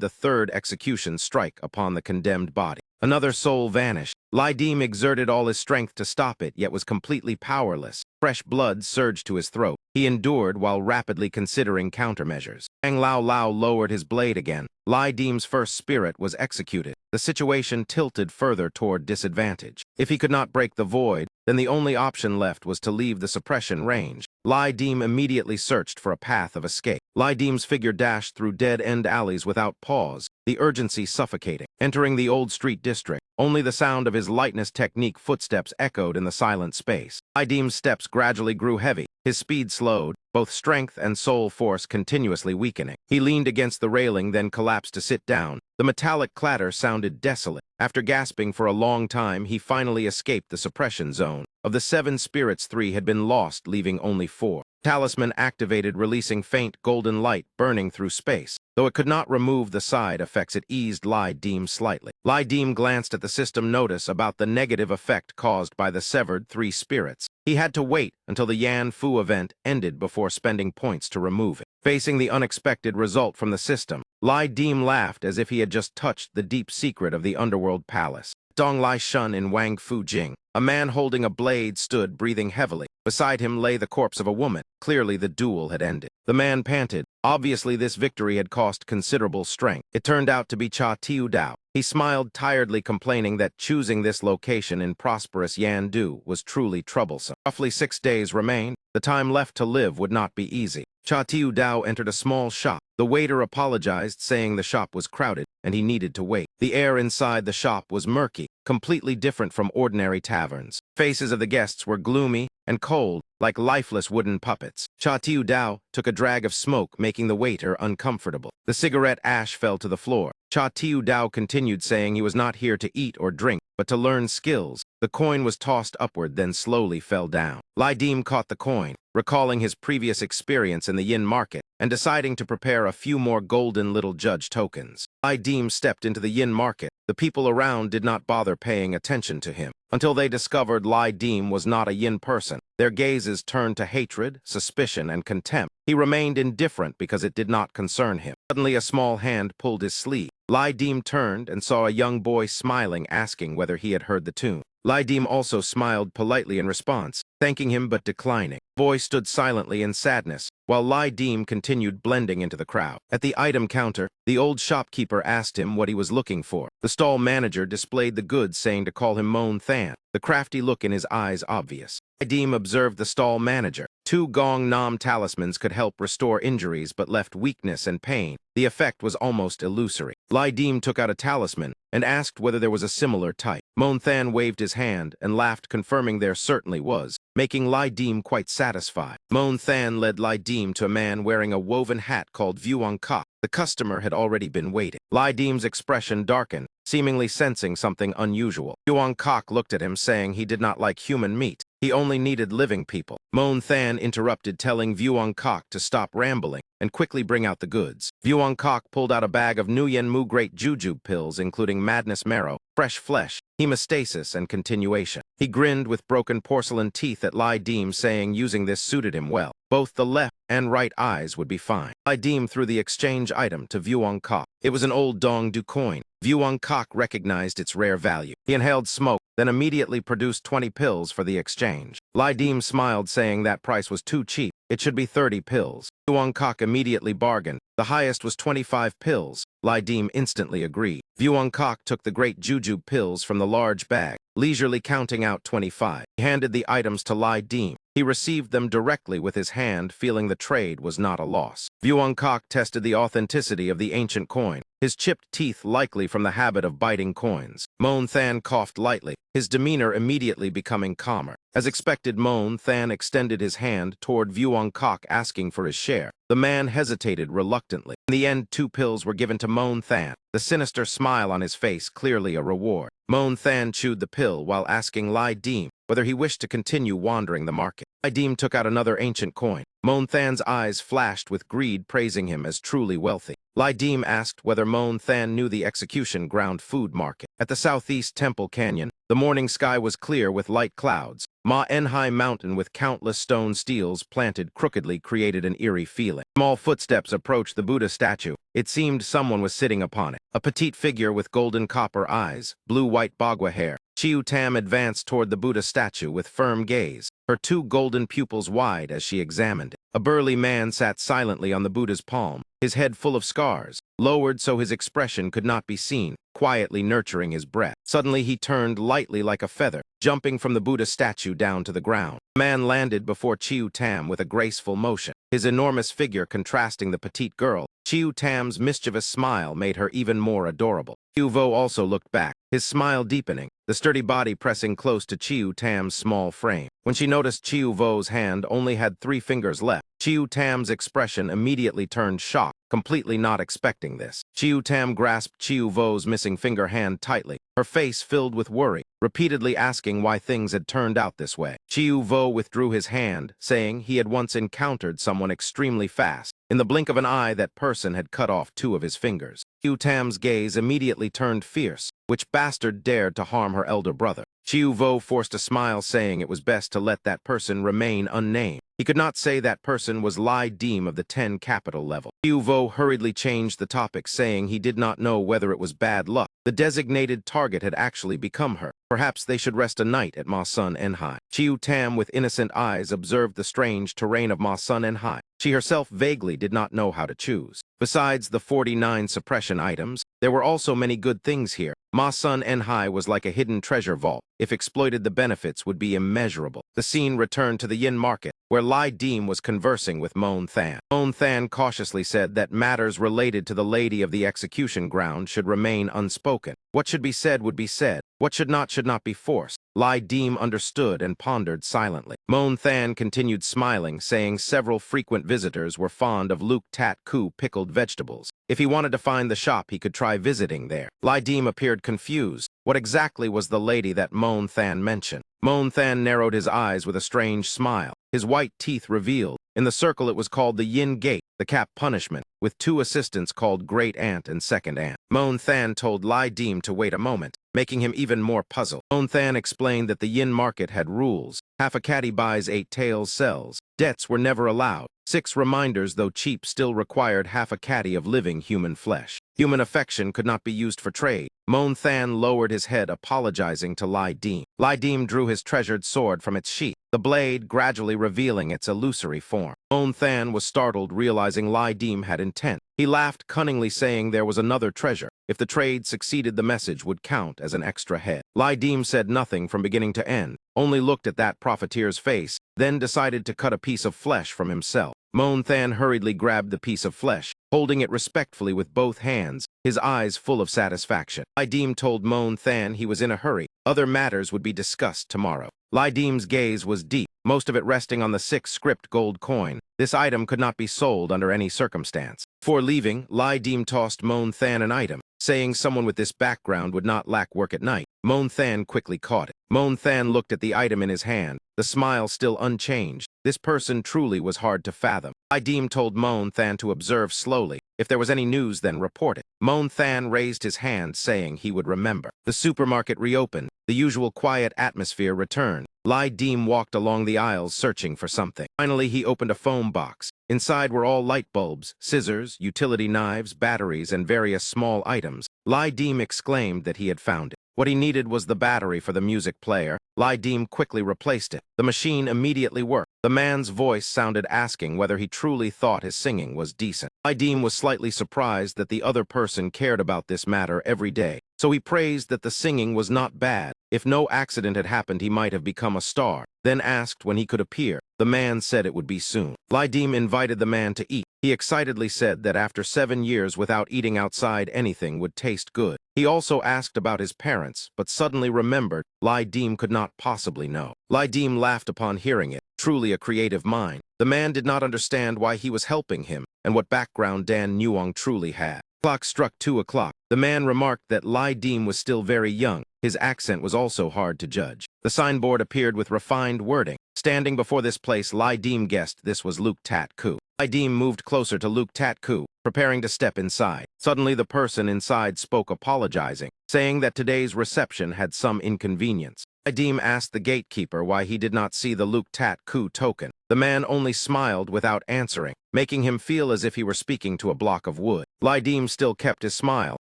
the 3rd execution strike upon the condemned body. Another soul vanished. Lai Deem exerted all his strength to stop it, yet was completely powerless. Fresh blood surged to his throat. He endured while rapidly considering countermeasures. Dang Lao Lao lowered his blade again. Lai Deem's 1st spirit was executed. The situation tilted further toward disadvantage. If he could not break the void, then the only option left was to leave the suppression range. Lai Deem immediately searched for a path of escape. Lai Deem's figure dashed through dead-end alleys without pause, the urgency suffocating. Entering the old street district, only the sound of his lightness technique footsteps echoed in the silent space. Lai Deem's steps gradually grew heavy. His speed slowed, both strength and soul force continuously weakening. He leaned against the railing, then collapsed to sit down. The metallic clatter sounded desolate. After gasping for a long time, he finally escaped the suppression zone. Of the 7 spirits, 3 had been lost, leaving only 4. Talisman activated, releasing faint golden light burning through space. Though it could not remove the side effects, it eased Lai Deem slightly. Lai Deem glanced at the system notice about the negative effect caused by the severed 3 spirits. He had to wait until the Yan Fu event ended before spending points to remove it. Facing the unexpected result from the system, Lai Deem laughed as if he had just touched the deep secret of the underworld palace. Dong Lai Shun in Wang Fu Jing. A man holding a blade stood, breathing heavily. Beside him lay the corpse of a woman. Clearly the duel had ended. The man panted. Obviously this victory had cost considerable strength. It turned out to be Cha Tiu Dao. He smiled tiredly, complaining that choosing this location in prosperous Yandu was truly troublesome. Roughly 6 days remained. The time left to live would not be easy. Cha Tiu Dao entered a small shop. The waiter apologized, saying the shop was crowded and he needed to wait. The air inside the shop was murky, completely different from ordinary taverns. Faces of the guests were gloomy and cold, like lifeless wooden puppets. Cha Tiu Dao took a drag of smoke, making the waiter uncomfortable. The cigarette ash fell to the floor. Cha Tiu Dao continued, saying he was not here to eat or drink, but to learn skills. The coin was tossed upward, then slowly fell down. Lai Deem caught the coin, recalling his previous experience in the yin market, and deciding to prepare a few more golden little judge tokens. Lai Deem stepped into the yin market. The people around did not bother paying attention to him, until they discovered Lai Deem was not a yin person. Their gazes turned to hatred, suspicion, and contempt. He remained indifferent because it did not concern him. Suddenly a small hand pulled his sleeve. Lai Deem turned and saw a young boy smiling, asking whether he had heard the tune. Lai Deem also smiled politely in response, thanking him but declining. The boy stood silently in sadness, while Lai Deem continued blending into the crowd. At the item counter, the old shopkeeper asked him what he was looking for. The stall manager displayed the goods, saying to call him Mon Than, the crafty look in his eyes obvious. Lai Deem observed the stall manager. 2 Gong Nam talismans could help restore injuries but left weakness and pain. The effect was almost illusory. Lai Deem took out a talisman and asked whether there was a similar type. Mon Than waved his hand and laughed, confirming there certainly was, making Lai Deem quite satisfied. Mon Than led Lai Deem to a man wearing a woven hat called Vuong-Kok. The customer had already been waiting. Lai Deem's expression darkened, seemingly sensing something unusual. Vuong-Kok looked at him, saying he did not like human meat. He only needed living people. Mon Than interrupted, telling Vuong-Kok to stop rambling and quickly bring out the goods. Vuong-Kok pulled out a bag of Nuyen Mu Great Juju pills, including madness marrow, fresh flesh, hemostasis, and continuation. He grinned with broken porcelain teeth at Lai Deem, saying using this suited him well. Both the left and right eyes would be fine. Lai Deem threw the exchange item to Vuong-Kok. It was an old Dong Du coin. Vuong-Kok recognized its rare value. He inhaled smoke, then immediately produced 20 pills for the exchange. Lai Deem smiled, saying that price was too cheap. It should be 30 pills. Vuong-Kok immediately bargained. The highest was 25 pills. Lai Deem instantly agreed. Vuong-Kok took the great Juju pills from the large bag, leisurely counting out 25. He handed the items to Lai Deem. He received them directly with his hand, feeling the trade was not a loss. Vuong-Kok tested the authenticity of the ancient coin, his chipped teeth likely from the habit of biting coins. Mon Than coughed lightly, his demeanor immediately becoming calmer. As expected, Mon Than extended his hand toward Vuong-Kok, asking for his share. The man hesitated reluctantly. In the end, 2 pills were given to Mon Than, the sinister smile on his face clearly a reward. Mon Than chewed the pill while asking Lai Deem whether he wished to continue wandering the market. Lai Deem took out another ancient coin. Mon Than's eyes flashed with greed, praising him as truly wealthy. Lai Deem asked whether Mon Than knew the execution ground food market. At the southeast temple canyon, the morning sky was clear with light clouds. Ma Enhai Mountain with countless stone steels planted crookedly created an eerie feeling. Small footsteps approached the Buddha statue. It seemed someone was sitting upon it. A petite figure with golden copper eyes, blue-white bagua hair. Chiu Tam advanced toward the Buddha statue with firm gaze, her 2 golden pupils wide as she examined it. A burly man sat silently on the Buddha's palm, his head full of scars, lowered so his expression could not be seen, quietly nurturing his breath. Suddenly he turned lightly like a feather, jumping from the Buddha statue down to the ground. The man landed before Chiu Tam with a graceful motion, his enormous figure contrasting the petite girl. Chiu Tam's mischievous smile made her even more adorable. Chiu Vo also looked back, his smile deepening, the sturdy body pressing close to Chiu Tam's small frame. When she noticed Chiu Vo's hand only had 3 fingers left, Chiu Tam's expression immediately turned shocked, completely not expecting this. Chiu Tam grasped Chiu Vo's missing finger hand tightly, her face filled with worry. repeatedly asking why things had turned out this way. Chiu Vo withdrew his hand, saying he had once encountered someone extremely fast. In the blink of an eye, that person had cut off 2 of his fingers. Chiu Tam's gaze immediately turned fierce. Which bastard dared to harm her elder brother? Chiu Vo forced a smile, saying it was best to let that person remain unnamed. He could not say that person was Lai Deem of the 10 capital level. Chiu Vo hurriedly changed the topic, saying he did not know whether it was bad luck. The designated target had actually become her. Perhaps they should rest a night at Ma Sun Enhai. Chiu Tam, with innocent eyes, observed the strange terrain of Ma Sun Enhai. She herself vaguely did not know how to choose. Besides the 49 suppression items, there were also many good things here. Ma Sun Enhai was like a hidden treasure vault. If exploited, the benefits would be immeasurable. The scene returned to the yin market, where Lai Deem was conversing with Moan Than. Moan Than cautiously said that matters related to the lady of the execution ground should remain unspoken. What should be said would be said. What should not be forced. Lai Deem understood and pondered silently. Moan Than continued smiling, saying several frequent visitors were fond of Luke Tat Ku pickled vegetables. If he wanted to find the shop, he could try visiting there. Lai Deem appeared confused. What exactly was the lady that Moan Than mentioned? Moan Than narrowed his eyes with a strange smile. His white teeth revealed. In the circle, it was called the Yin Gate, the cap punishment, with 2 assistants called Great Ant and Second Ant. Moan Than told Lai Deem to wait a moment, making him even more puzzled. Moan Than explained that the yin market had rules. Half a caddy buys 8 tails sells. Debts were never allowed. 6 reminders, though cheap, still required half a caddy of living human flesh. Human affection could not be used for trade. Moan Than lowered his head, apologizing to Lai Deem. Lai Deem drew his treasured sword from its sheath, the blade gradually revealing its illusory form. Moan Than was startled, realizing Lai Deem had intent. He laughed cunningly, saying there was another treasure. If the trade succeeded, the message would count as an extra head. Lai Deem said nothing from beginning to end, only looked at that profiteer's face, then decided to cut a piece of flesh from himself. Moan Than hurriedly grabbed the piece of flesh, holding it respectfully with both hands, his eyes full of satisfaction. Lai Deem told Moan Than he was in a hurry. Other matters would be discussed tomorrow. Lai Deem's gaze was deep, most of it resting on the 6 script gold coin. This item could not be sold under any circumstance. Before leaving, Lai Deem tossed Moan Than an item, saying someone with this background would not lack work at night. Moan Than quickly caught it. Moan Than looked at the item in his hand, the smile still unchanged. This person truly was hard to fathom. Lai Deem told Moan Than to observe slowly. If there was any news, then report it. Moan Than raised his hand, saying he would remember. The supermarket reopened. The usual quiet atmosphere returned. Lai Deem walked along the aisles searching for something. Finally, he opened a foam box. Inside were all light bulbs, scissors, utility knives, batteries, and various small items. Lai Deem exclaimed that he had found it. What he needed was the battery for the music player. Lai Deem quickly replaced it. The machine immediately worked. The man's voice sounded, asking whether he truly thought his singing was decent. Lai Deem was slightly surprised that the other person cared about this matter every day, so he praised that the singing was not bad. If no accident had happened, he might have become a star. Then asked when he could appear. The man said it would be soon. Lai Deem invited the man to eat. He excitedly said that after 7 years without eating outside, anything would taste good. He also asked about his parents, but suddenly remembered Lai Deem could not possibly know. Lai Deem laughed upon hearing it. Truly a creative mind. The man did not understand why he was helping him, and what background Dan Nuong truly had. Clock struck 2 o'clock. The man remarked that Lai Deem was still very young. His accent was also hard to judge. The signboard appeared with refined wording. Standing before this place, Lai Deem guessed this was Luke Tat Ku. Lai Deem moved closer to Luke Tat Ku, preparing to step inside. Suddenly, the person inside spoke, apologizing, saying that today's reception had some inconvenience. Lai Deem asked the gatekeeper why he did not see the Luke Tat Ku token. The man only smiled without answering, making him feel as if he were speaking to a block of wood. Lai Deem still kept his smile,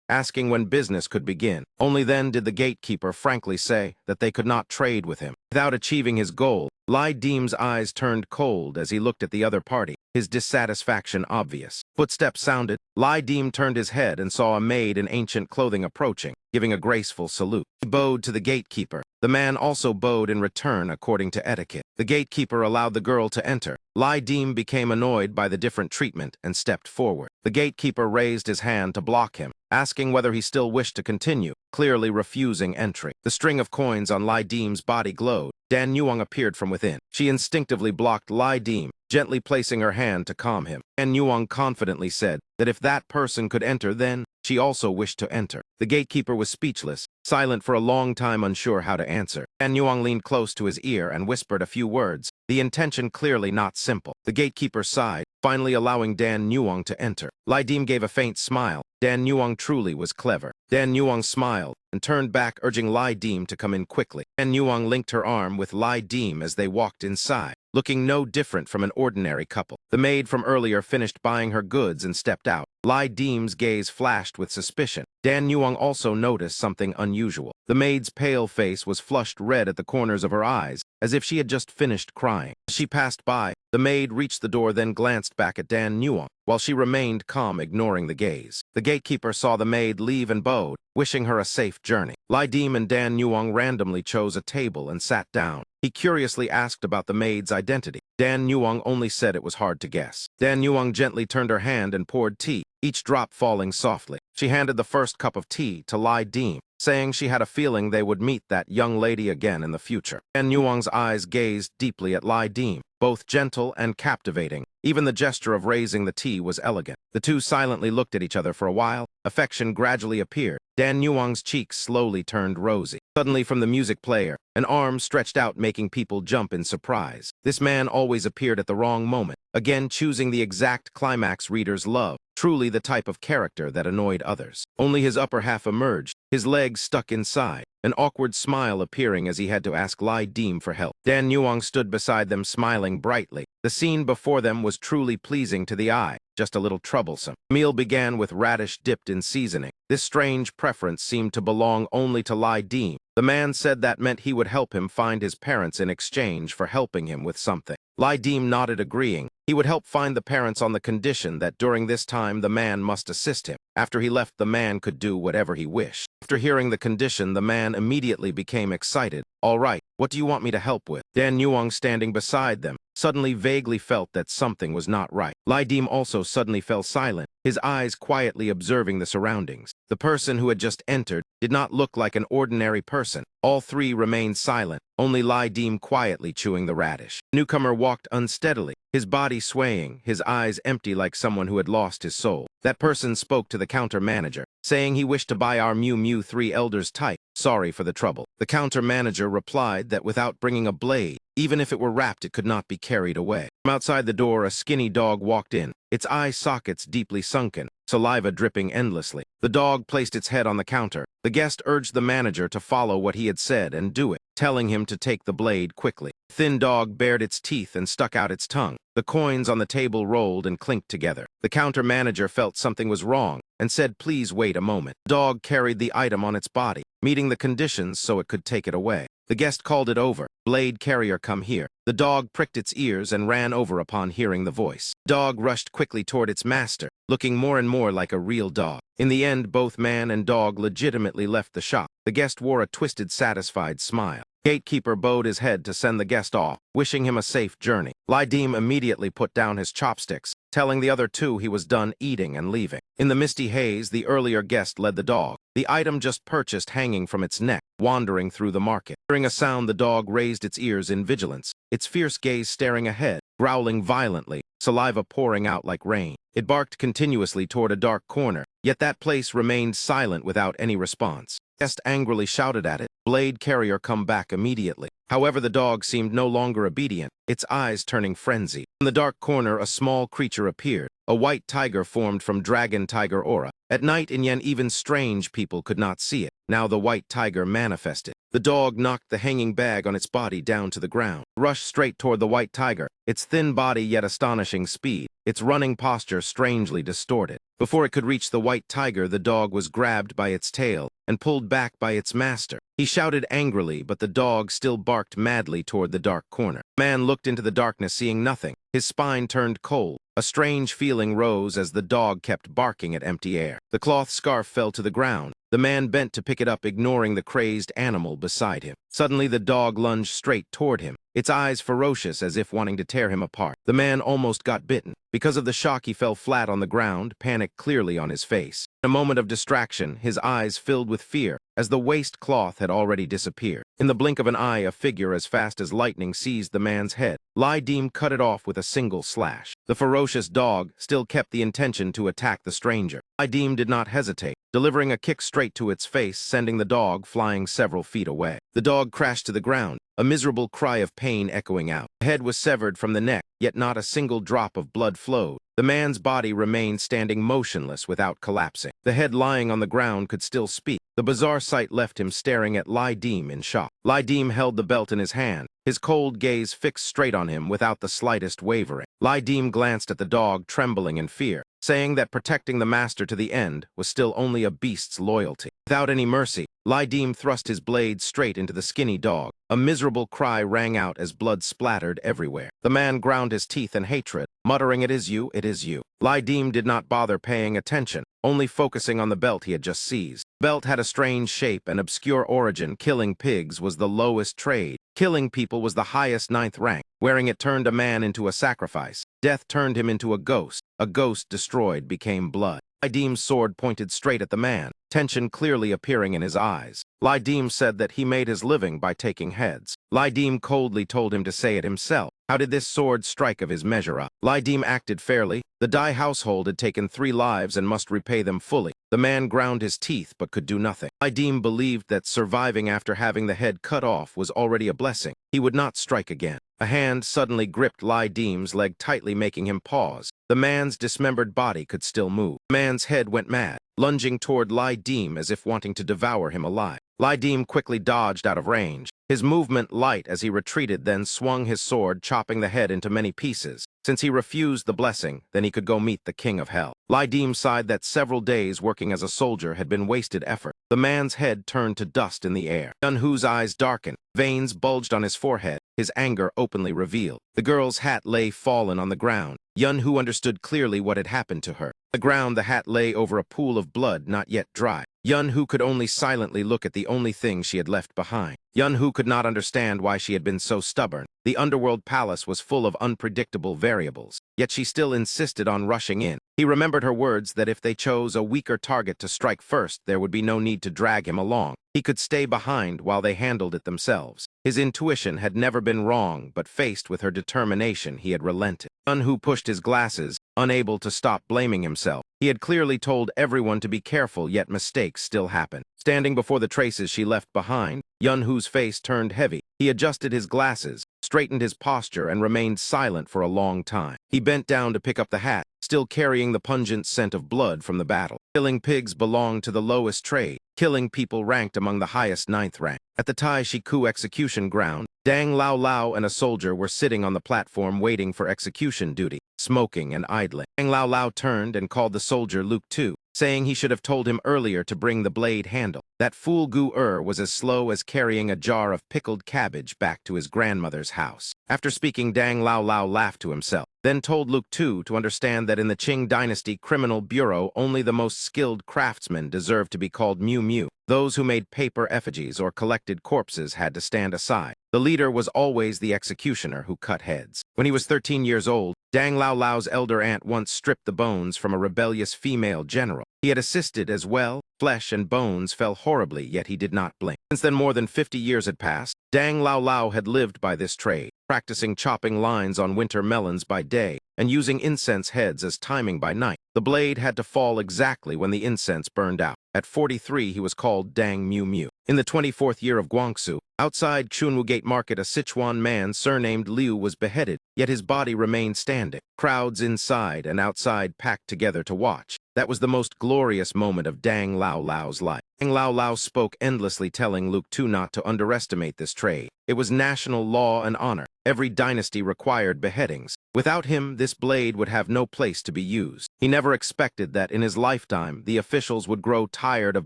asking when business could begin. Only then did the gatekeeper frankly say that they could not trade with him. Without achieving his goal, Lai Deem's eyes turned cold as he looked at the other party, his dissatisfaction obvious. Footsteps sounded. Lai Deem turned his head and saw a maid in ancient clothing approaching, giving a graceful salute. He bowed to the gatekeeper. The man also bowed in return according to etiquette. The gatekeeper allowed the girl to enter. Lai Deem became annoyed by the different treatment and stepped forward. The gatekeeper raised his hand to block him, asking whether he still wished to continue, clearly refusing entry. The string of coins on Lai Deem's body glowed. Dan Nuong appeared from within. She instinctively blocked Lai Deem, gently placing her hand to calm him. Dan Nuong confidently said that if that person could enter, then she also wished to enter. The gatekeeper was speechless. silent for a long time, unsure how to answer. Dan Yuang leaned close to his ear and whispered a few words, the intention clearly not simple. The gatekeeper sighed, finally allowing Dan Yuang to enter. Lai Dim gave a faint smile. Dan Yuang truly was clever. Dan Yuang smiled and turned back, urging Lai Dim to come in quickly. Dan Yuang linked her arm with Lai Dim as they walked inside, looking no different from an ordinary couple. The maid from earlier finished buying her goods and stepped out. Lai Dim's gaze flashed with suspicion. Dan Yuang also noticed something unusual. The maid's pale face was flushed red at the corners of her eyes, as if she had just finished crying. As she passed by, the maid reached the door, then glanced back at Dan Yuang, while she remained calm, ignoring the gaze. The gatekeeper saw the maid leave and bowed, wishing her a safe journey. Lai Dim and Dan Yuang randomly chose a table and sat down. He curiously asked about the maid's identity. Dan Yuang only said it was hard to guess. Dan Yuang gently turned her hand and poured tea, each drop falling softly. She handed the first cup of tea to Lai Dim, saying she had a feeling they would meet that young lady again in the future. Dan Yuang's eyes gazed deeply at Lai Dim, both gentle and captivating. Even the gesture of raising the tea was elegant. The two silently looked at each other for a while. Affection gradually appeared. Dan Yuang's cheeks slowly turned rosy. Suddenly, from the music player, an arm stretched out, making people jump in surprise. This man always appeared at the wrong moment, again choosing the exact climax readers love. Truly the type of character that annoyed others. Only his upper half emerged, his legs stuck inside, an awkward smile appearing as he had to ask Lai Dim for help. Dan Yuang stood beside them, smiling brightly. The scene before them was truly pleasing to the eye, just a little troublesome. The meal began with radish dipped in seasoning. This strange preference seemed to belong only to Lai Dim. The man said that meant he would help him find his parents in exchange for helping him with something. Lai Dim nodded, agreeing. He would help find the parents on the condition that during this time the man must assist him. After he left, the man could do whatever he wished. After hearing the condition, the man immediately became excited. All right, what do you want me to help with? Dan Yuang, standing beside them, suddenly vaguely felt that something was not right. Lai Dim also suddenly fell silent, his eyes quietly observing the surroundings. The person who had just entered did not look like an ordinary person. All three remained silent, only Lai Dim quietly chewing the radish. The newcomer walked unsteadily, his body swaying, his eyes empty like someone who had lost his soul. That person spoke to the counter manager, saying he wished to buy our Mew Mew 3 Elders type. Sorry for the trouble. The counter manager replied that without bringing a blade, even if it were wrapped, it could not be carried away. From outside the door, a skinny dog walked in, its eye sockets deeply sunken, saliva dripping endlessly. The dog placed its head on the counter. The guest urged the manager to follow what he had said and do it, telling him to take the blade quickly. The thin dog bared its teeth and stuck out its tongue. The coins on the table rolled and clinked together. The counter manager felt something was wrong and said, "Please wait a moment." The dog carried the item on its body, meeting the conditions so it could take it away. The guest called it over. "Blade carrier, come here." The dog pricked its ears and ran over upon hearing the voice. The dog rushed quickly toward its master, looking more and more like a real dog. In the end, both man and dog legitimately left the shop. The guest wore a twisted, satisfied smile. Gatekeeper bowed his head to send the guest off, wishing him a safe journey. Lai Dim immediately put down his chopsticks, telling the other two he was done eating and leaving. In the misty haze, the earlier guest led the dog, the item just purchased hanging from its neck, wandering through the market. Hearing a sound, the dog raised its ears in vigilance, its fierce gaze staring ahead, growling violently, saliva pouring out like rain. It barked continuously toward a dark corner, yet that place remained silent without any response. The guest angrily shouted at it, "Blade carrier, come back immediately." However, the dog seemed no longer obedient, its eyes turning frenzy. In the dark corner, a small creature appeared, a white tiger formed from dragon tiger aura. At night in Yen, even strange people could not see it. Now the white tiger manifested. The dog knocked the hanging bag on its body down to the ground, rushed straight toward the white tiger, its thin body yet astonishing speed, its running posture strangely distorted. Before it could reach the white tiger, the dog was grabbed by its tail and pulled back by its master. He shouted angrily, but the dog still barked madly toward the dark corner. The man looked into the darkness, seeing nothing. His spine turned cold. A strange feeling rose as the dog kept barking at empty air. The cloth scarf fell to the ground. The man bent to pick it up, ignoring the crazed animal beside him. Suddenly, the dog lunged straight toward him, its eyes ferocious as if wanting to tear him apart. The man almost got bitten. Because of the shock, he fell flat on the ground, panic clearly on his face. In a moment of distraction, his eyes filled with fear, as the waist cloth had already disappeared. In the blink of an eye, a figure as fast as lightning seized the man's head. Lai Dim cut it off with a single slash. The ferocious dog still kept the intention to attack the stranger. Lai Dim did not hesitate, delivering a kick straight straight to its face, sending the dog flying several feet away. The dog crashed to the ground, a miserable cry of pain echoing out. The head was severed from the neck, yet not a single drop of blood flowed. The man's body remained standing motionless without collapsing. The head lying on the ground could still speak. The bizarre sight left him staring at Lai Dim in shock. Lai Dim held the belt in his hand, his cold gaze fixed straight on him without the slightest wavering. Lai Dim glanced at the dog, trembling in fear, saying that protecting the master to the end was still only a beast's loyalty. Without any mercy, Lai Dim thrust his blade straight into the skinny dog. A miserable cry rang out as blood splattered everywhere. The man ground his teeth in hatred, muttering, "It is you, it is you." Lai Dim did not bother paying attention, only focusing on the belt he had just seized. The belt had a strange shape and obscure origin. Killing pigs was the lowest trade. Killing people was the highest 9th rank. Wearing it turned a man into a sacrifice. Death turned him into a ghost. A ghost destroyed became blood. Lai Dim's sword pointed straight at the man, tension clearly appearing in his eyes. Lai Dim said that he made his living by taking heads. Lai Dim coldly told him to say it himself. How did this sword strike of his measure up? Lai Dim acted fairly. The Dai household had taken 3 lives and must repay them fully. The man ground his teeth but could do nothing. Lai Dim believed that surviving after having the head cut off was already a blessing. He would not strike again. A hand suddenly gripped Lai Dim's leg tightly, making him pause. The man's dismembered body could still move. The man's head went mad, lunging toward Lai Dim as if wanting to devour him alive. Lai Dim quickly dodged out of range, his movement light as he retreated, then swung his sword, chopping the head into many pieces. Since he refused the blessing, then he could go meet the king of hell. Lai Dim sighed that several days working as a soldier had been wasted effort. The man's head turned to dust in the air. Yunhu's eyes darkened, veins bulged on his forehead, his anger openly revealed. The girl's hat lay fallen on the ground. Yunhu understood clearly what had happened to her. On the ground, the hat lay over a pool of blood not yet dry. Yunhu could only silently look at the only thing she had left behind. Yunhu could not understand why she had been so stubborn. The underworld palace was full of unpredictable variables, yet she still insisted on rushing in. He remembered her words that if they chose a weaker target to strike first, there would be no need to drag him along. He could stay behind while they handled it themselves. His intuition had never been wrong, but faced with her determination, he had relented. Yunhu pushed his glasses, unable to stop blaming himself. He had clearly told everyone to be careful, yet mistakes still happened. Standing before the traces she left behind, Yunhu's face turned heavy. He adjusted his glasses, straightened his posture, and remained silent for a long time. He bent down to pick up the hat, still carrying the pungent scent of blood from the battle. Killing pigs belonged to the lowest trade. Killing people ranked among the highest 9th rank. At the Tai Shiku execution ground, Dang Lao Lao and a soldier were sitting on the platform waiting for execution duty, smoking and idling. Dang Lao Lao turned and called the soldier Luke 2, saying he should have told him earlier to bring the blade handle. That fool Gu was as slow as carrying a jar of pickled cabbage back to his grandmother's house. After speaking, Dang Lao Lao laughed to himself, then told Luke 2 to understand that in the Qing Dynasty Criminal Bureau, only the most skilled craftsmen deserved to be called Miu Miu. Those who made paper effigies or collected corpses had to stand aside. The leader was always the executioner who cut heads. When he was 13 years old, Dang Lao Lao's elder aunt once stripped the bones from a rebellious female general. He had assisted as well. Flesh and bones fell horribly, yet he did not blink. Since then, more than 50 years had passed. Dang Lao Lao had lived by this trade, practicing chopping lines on winter melons by day and using incense heads as timing by night. The blade had to fall exactly when the incense burned out. At 43, he was called Dang Miu Miu. In the 24th year of Guangxu, outside Chunwu Gate Market, a Sichuan man surnamed Liu was beheaded, yet his body remained standing. Crowds inside and outside packed together to watch. That was the most glorious moment of Dang Lao Lao's life. Dang Lao Lao spoke endlessly, telling Luke 2 not to underestimate this trade. It was national law and honor. Every dynasty required beheadings. Without him, this blade would have no place to be used. He never expected that in his lifetime, the officials would grow tired of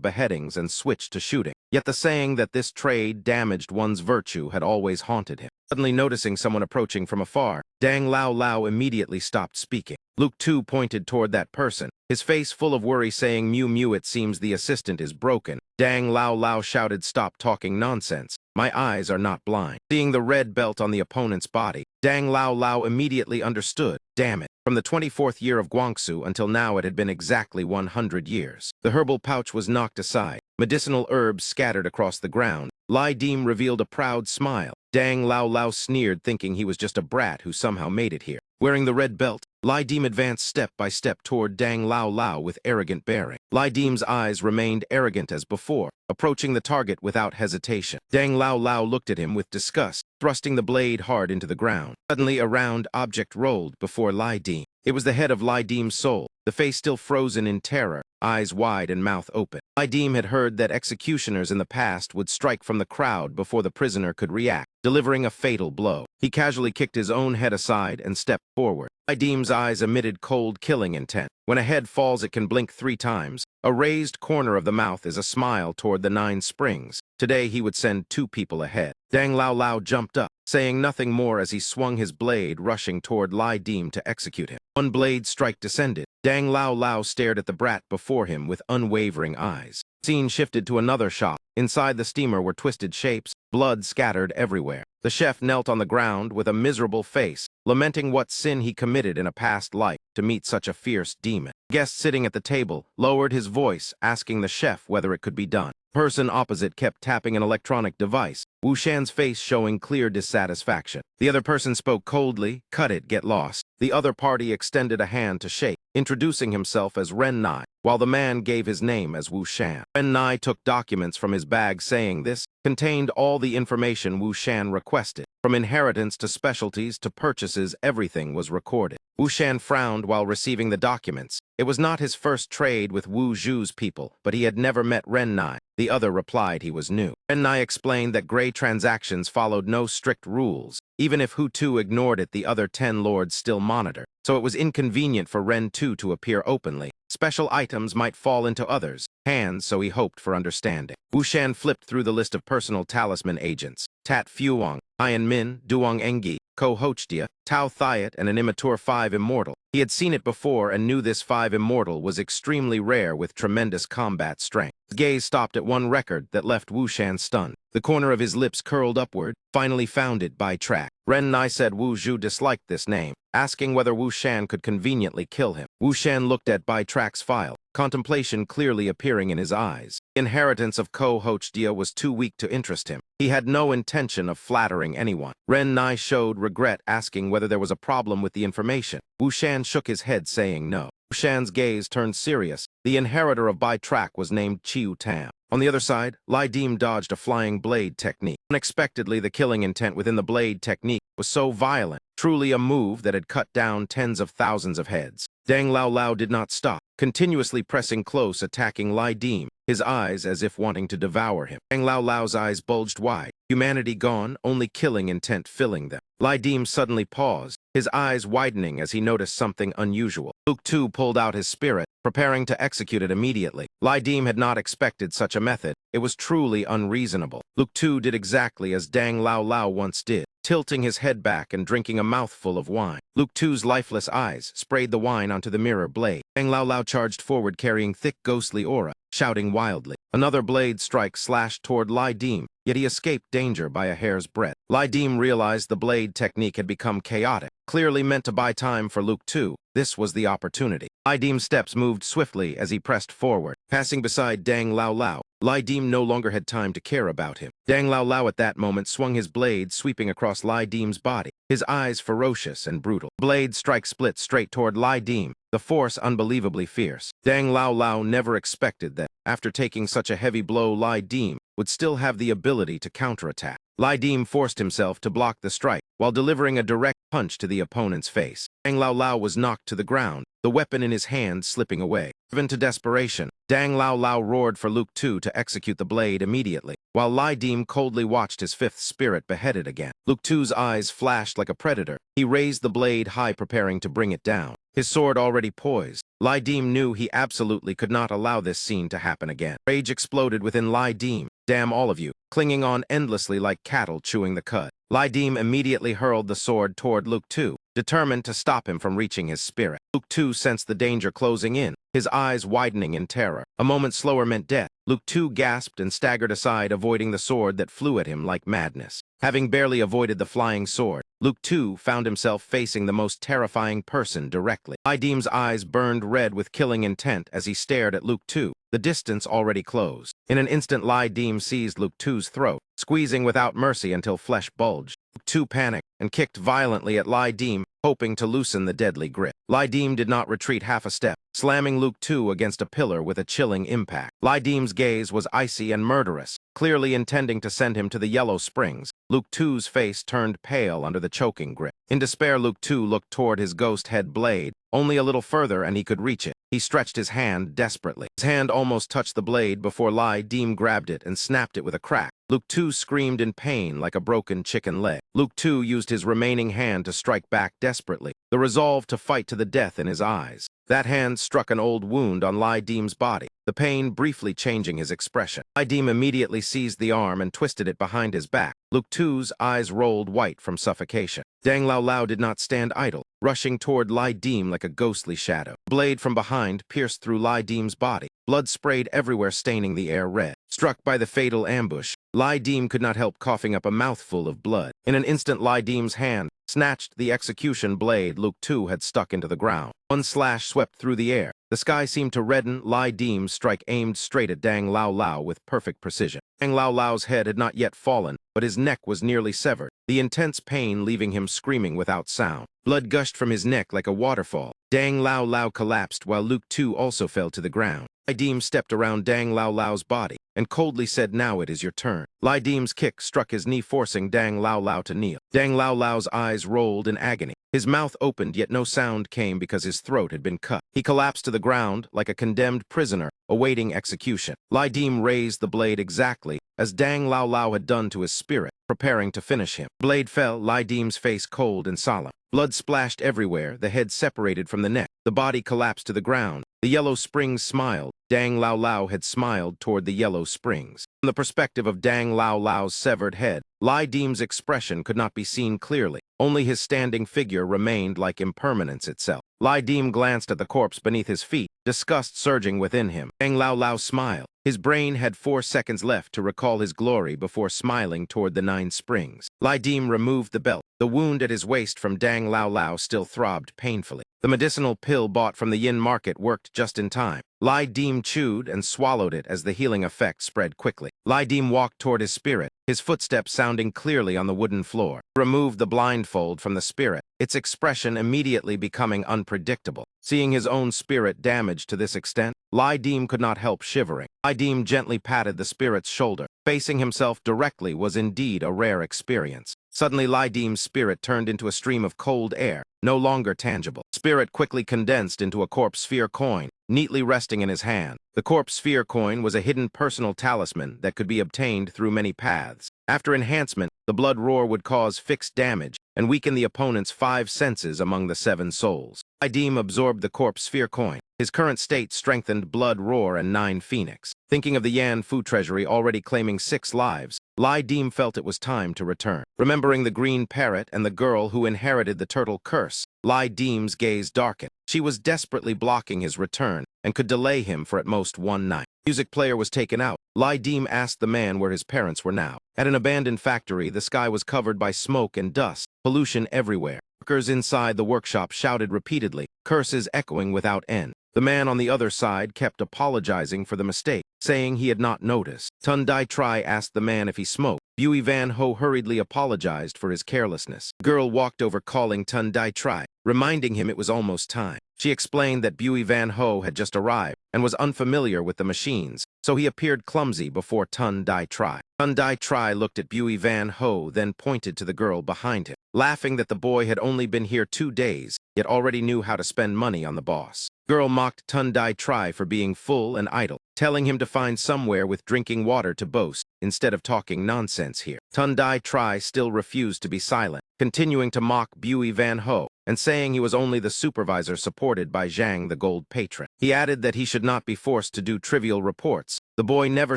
beheadings and switch to shooting. Yet the saying that this trade damaged one's virtue had always haunted him. Suddenly noticing someone approaching from afar, Dang Lao Lao immediately stopped speaking. Luke 2 pointed toward that person, his face full of worry, saying, "Miu Miu, it seems the assistant is broken." Dang Lao Lao shouted, "Stop talking nonsense. My eyes are not blind." Seeing the red belt on the opponent's body, Dang Lao Lao immediately understood. Damn it. From the 24th year of Guangxu until now, it had been exactly 100 years. The herbal pouch was knocked aside. Medicinal herbs scattered across the ground. Lai Dim revealed a proud smile. Dang Lao Lao sneered, thinking he was just a brat who somehow made it here. Wearing the red belt, Lai Dim advanced step by step toward Dang Lao Lao with arrogant bearing. Lai Dim's eyes remained arrogant as before, approaching the target without hesitation. Dang Lao Lao looked at him with disgust, thrusting the blade hard into the ground. Suddenly, a round object rolled before Lai Dim. It was the head of Lai Dim's soul, the face still frozen in terror, eyes wide and mouth open. Lai Dim had heard that executioners in the past would strike from the crowd before the prisoner could react, delivering a fatal blow. He casually kicked his own head aside and stepped forward. Lai Dim's eyes emitted cold killing intent. When a head falls, it can blink 3 times. A raised corner of the mouth is a smile toward the 9 springs. Today he would send 2 people ahead. Dang Lao Lao jumped up, saying nothing more as he swung his blade, rushing toward Lai Dim to execute him. One blade strike descended. Dang Lao Lao stared at the brat before him with unwavering eyes. Scene shifted to another shop. Inside the steamer were twisted shapes, blood scattered everywhere. The chef knelt on the ground with a miserable face, lamenting what sin he committed in a past life to meet such a fierce demon. The guest sitting at the table lowered his voice, asking the chef whether it could be done. The person opposite kept tapping an electronic device, Wu Shan's face showing clear dissatisfaction. The other person spoke coldly, "Cut it, get lost." The other party extended a hand to shake, introducing himself as Ren Nai, while the man gave his name as Wu Shan. Ren Nai took documents from his bag saying this contained all the information Wu Shan requested. From inheritance to specialties to purchases, everything was recorded. Wu Shan frowned while receiving the documents. It was not his first trade with Wu Zhu's people, but he had never met Ren Nai. The other replied he was new. Ren Nai explained that gray transactions followed no strict rules. Even if Hu Tu ignored it, the other 10 lords still monitored. So it was inconvenient for Ren Tu to appear openly. Special items might fall into others' hands, so he hoped for understanding. Wu Shan flipped through the list of personal talisman agents. Tat Fuang, Ian Min, Duong Engi, Ko Hochdia, Tao Thiat, and an immature 5 immortal. He had seen it before and knew this 5 immortal was extremely rare with tremendous combat strength. His gaze stopped at one record that left Wu Shan stunned. The corner of his lips curled upward, finally found it by track. Ren Nai said Wu Zhu disliked this name, asking whether Wu Shan could conveniently kill him. Wu Shan looked at Bai Track's file, contemplation clearly appearing in his eyes. The inheritance of Ko Hochdia was too weak to interest him. He had no intention of flattering anyone. Ren Nai showed regret, asking whether there was a problem with the information. Wu Shan shook his head, saying no. Wu Shan's gaze turned serious. The inheritor of Bai Track was named Chiu Tam. On the other side, Lai Dim dodged a flying blade technique. Unexpectedly, the killing intent within the blade technique was so violent, truly a move that had cut down tens of thousands of heads. Dang Lao Lao did not stop, continuously pressing close, attacking Lai Dim, his eyes as if wanting to devour him. Dang Lao Lao's eyes bulged wide, humanity gone, only killing intent filling them. Lai Dim suddenly paused, his eyes widening as he noticed something unusual. Luke Tu pulled out his spirit, preparing to execute it immediately. Lai Dim had not expected such a method. It was truly unreasonable. Luke Tu did exactly as Dang Lao Lao once did, tilting his head back and drinking a mouthful of wine. Luke Tu's lifeless eyes sprayed the wine onto the mirror blade. Dang Lao Lao charged forward carrying thick ghostly aura, shouting wildly. Another blade strike slashed toward Lai Dim, yet he escaped danger by a hair's breadth. Lai Dim realized the blade technique had become chaotic, clearly meant to buy time for Luke Tu. This was the opportunity. Lai Dim's steps moved swiftly as he pressed forward, passing beside Dang Lao Lao. Lai Dim no longer had time to care about him. Dang Lao Lao at that moment swung his blade, sweeping across Lai Dim's body, his eyes ferocious and brutal. Blade strike split straight toward Lai Dim, the force unbelievably fierce. Dang Lao Lao never expected that, after taking such a heavy blow, Lai Dim would still have the ability to counterattack. Lai Dim forced himself to block the strike, while delivering a direct punch to the opponent's face. Dang Lao Lao was knocked to the ground, the weapon in his hand slipping away. Driven to desperation, Dang Lao Lao roared for Luke Tu to execute the blade immediately, while Lai Dim coldly watched his 5th spirit beheaded again. Luke Tu's eyes flashed like a predator. He raised the blade high, preparing to bring it down. His sword already poised, Lai Dim knew he absolutely could not allow this scene to happen again. Rage exploded within Lai Dim. Damn all of you, clinging on endlessly like cattle chewing the cud. Lai Dim immediately hurled the sword toward Luke Tu, determined to stop him from reaching his spirit. Luke Tu sensed the danger closing in, his eyes widening in terror. A moment slower meant death. Luke Tu gasped and staggered aside, avoiding the sword that flew at him like madness. Having barely avoided the flying sword, Luke Tu found himself facing the most terrifying person directly. Lai Dim's eyes burned red with killing intent as he stared at Luke Tu, the distance already closed. In an instant, Lai Dim seized Luke Tu's throat, squeezing without mercy until flesh bulged. Luke Tu panicked and kicked violently at Lai Dim, hoping to loosen the deadly grip. Lai Dim did not retreat half a step, slamming Luke Tu against a pillar with a chilling impact. Lai Dim's gaze was icy and murderous, clearly intending to send him to the yellow springs. Luke Tu's face turned pale under the choking grip. In despair, Luke Tu looked toward his ghost head blade. Only a little further and he could reach it. He stretched his hand desperately. His hand almost touched the blade before Lai Dim grabbed it and snapped it with a crack. Luke Tu screamed in pain like a broken chicken leg. Luke Tu used his remaining hand to strike back desperately, the resolve to fight to the death in his eyes. That hand struck an old wound on Lai Dim's body, the pain briefly changing his expression. Lai Dim immediately seized the arm and twisted it behind his back. Luke Tu's eyes rolled white from suffocation. Dang Lao Lao did not stand idle, rushing toward Lai Dim like a ghostly shadow. A blade from behind pierced through Lai Dim's body. Blood sprayed everywhere, staining the air red. Struck by the fatal ambush, Lai Dim could not help coughing up a mouthful of blood. In an instant, Lai Dim's hand snatched the execution blade Luke Tu had stuck into the ground. One slash swept through the air. The sky seemed to redden. Lai Dim's strike aimed straight at Dang Lao Lao with perfect precision. Dang Lao Lao's head had not yet fallen, but his neck was nearly severed, the intense pain leaving him screaming without sound. Blood gushed from his neck like a waterfall. Dang Lao Lao collapsed while Luke Tu also fell to the ground. Lai Dim stepped around Dang Lao Lao's body and coldly said, "Now it is your turn." Lai Dim's kick struck his knee, forcing Dang Lao Lao to kneel. Dang Lao Lao's eyes rolled in agony. His mouth opened, yet no sound came because his throat had been cut. He collapsed to the ground like a condemned prisoner awaiting execution. Lai Dim raised the blade exactly as Dang Lao Lao had done to his spirit, preparing to finish him. Blade fell, Lai Dim's face cold and solemn. Blood splashed everywhere, the head separated from the neck. The body collapsed to the ground. The yellow springs smiled. Dang Lao Lao had smiled toward the yellow springs. From the perspective of Dang Lao Lao's severed head, Lai Dim's expression could not be seen clearly. Only his standing figure remained like impermanence itself. Lai Dim glanced at the corpse beneath his feet, disgust surging within him. Dang Lao Lao smiled. His brain had 4 seconds left to recall his glory before smiling toward the 9 springs. Lai Dim removed the belt. The wound at his waist from Dang Lao Lao still throbbed painfully. The medicinal pill bought from the yin market worked just in time. Lai Dim chewed and swallowed it as the healing effect spread quickly. Lai Dim walked toward his spirit, his footsteps sounding clearly on the wooden floor. He removed the blindfold from the spirit, its expression immediately becoming unpredictable. Seeing his own spirit damaged to this extent, Lai Dim could not help shivering. Lai Dim gently patted the spirit's shoulder. Facing himself directly was indeed a rare experience. Suddenly, Lai Dim's spirit turned into a stream of cold air, no longer tangible. Spirit quickly condensed into a corpse sphere coin, neatly resting in his hand. The corpse sphere coin was a hidden personal talisman that could be obtained through many paths. After enhancement, the blood roar would cause fixed damage and weaken the opponent's 5 senses among the 7 souls. Lai Dim absorbed the corpse sphere coin. His current state strengthened blood roar and 9 phoenix. Thinking of the Yan Fu treasury already claiming 6 lives, Lai Dim felt it was time to return. Remembering the green parrot and the girl who inherited the turtle curse, Lai Dim's gaze darkened. She was desperately blocking his return and could delay him for at most 1 night. Music player was taken out. Lai Dim asked the man where his parents were now. At an abandoned factory, the sky was covered by smoke and dust, pollution everywhere. Workers inside the workshop shouted repeatedly, curses echoing without end. The man on the other side kept apologizing for the mistake, saying he had not noticed. Tun Dai Tri asked the man if he smoked. Bui Van Ho hurriedly apologized for his carelessness. The girl walked over calling Tun Dai Tri, reminding him it was almost time. She explained that Bui Van Ho had just arrived and was unfamiliar with the machines, so he appeared clumsy before Tun Dai Tri. Tun Dai Tri looked at Bui Van Ho, then pointed to the girl behind him, laughing that the boy had only been here 2 days, yet already knew how to spend money on the boss. Girl mocked Tun Dai Tri for being full and idle, telling him to find somewhere with drinking water to boast instead of talking nonsense here. Tun Dai Tri still refused to be silent, continuing to mock Bui Van Ho and saying he was only the supervisor supported by Zhang the gold patron. He added that he should not be forced to do trivial reports. The boy never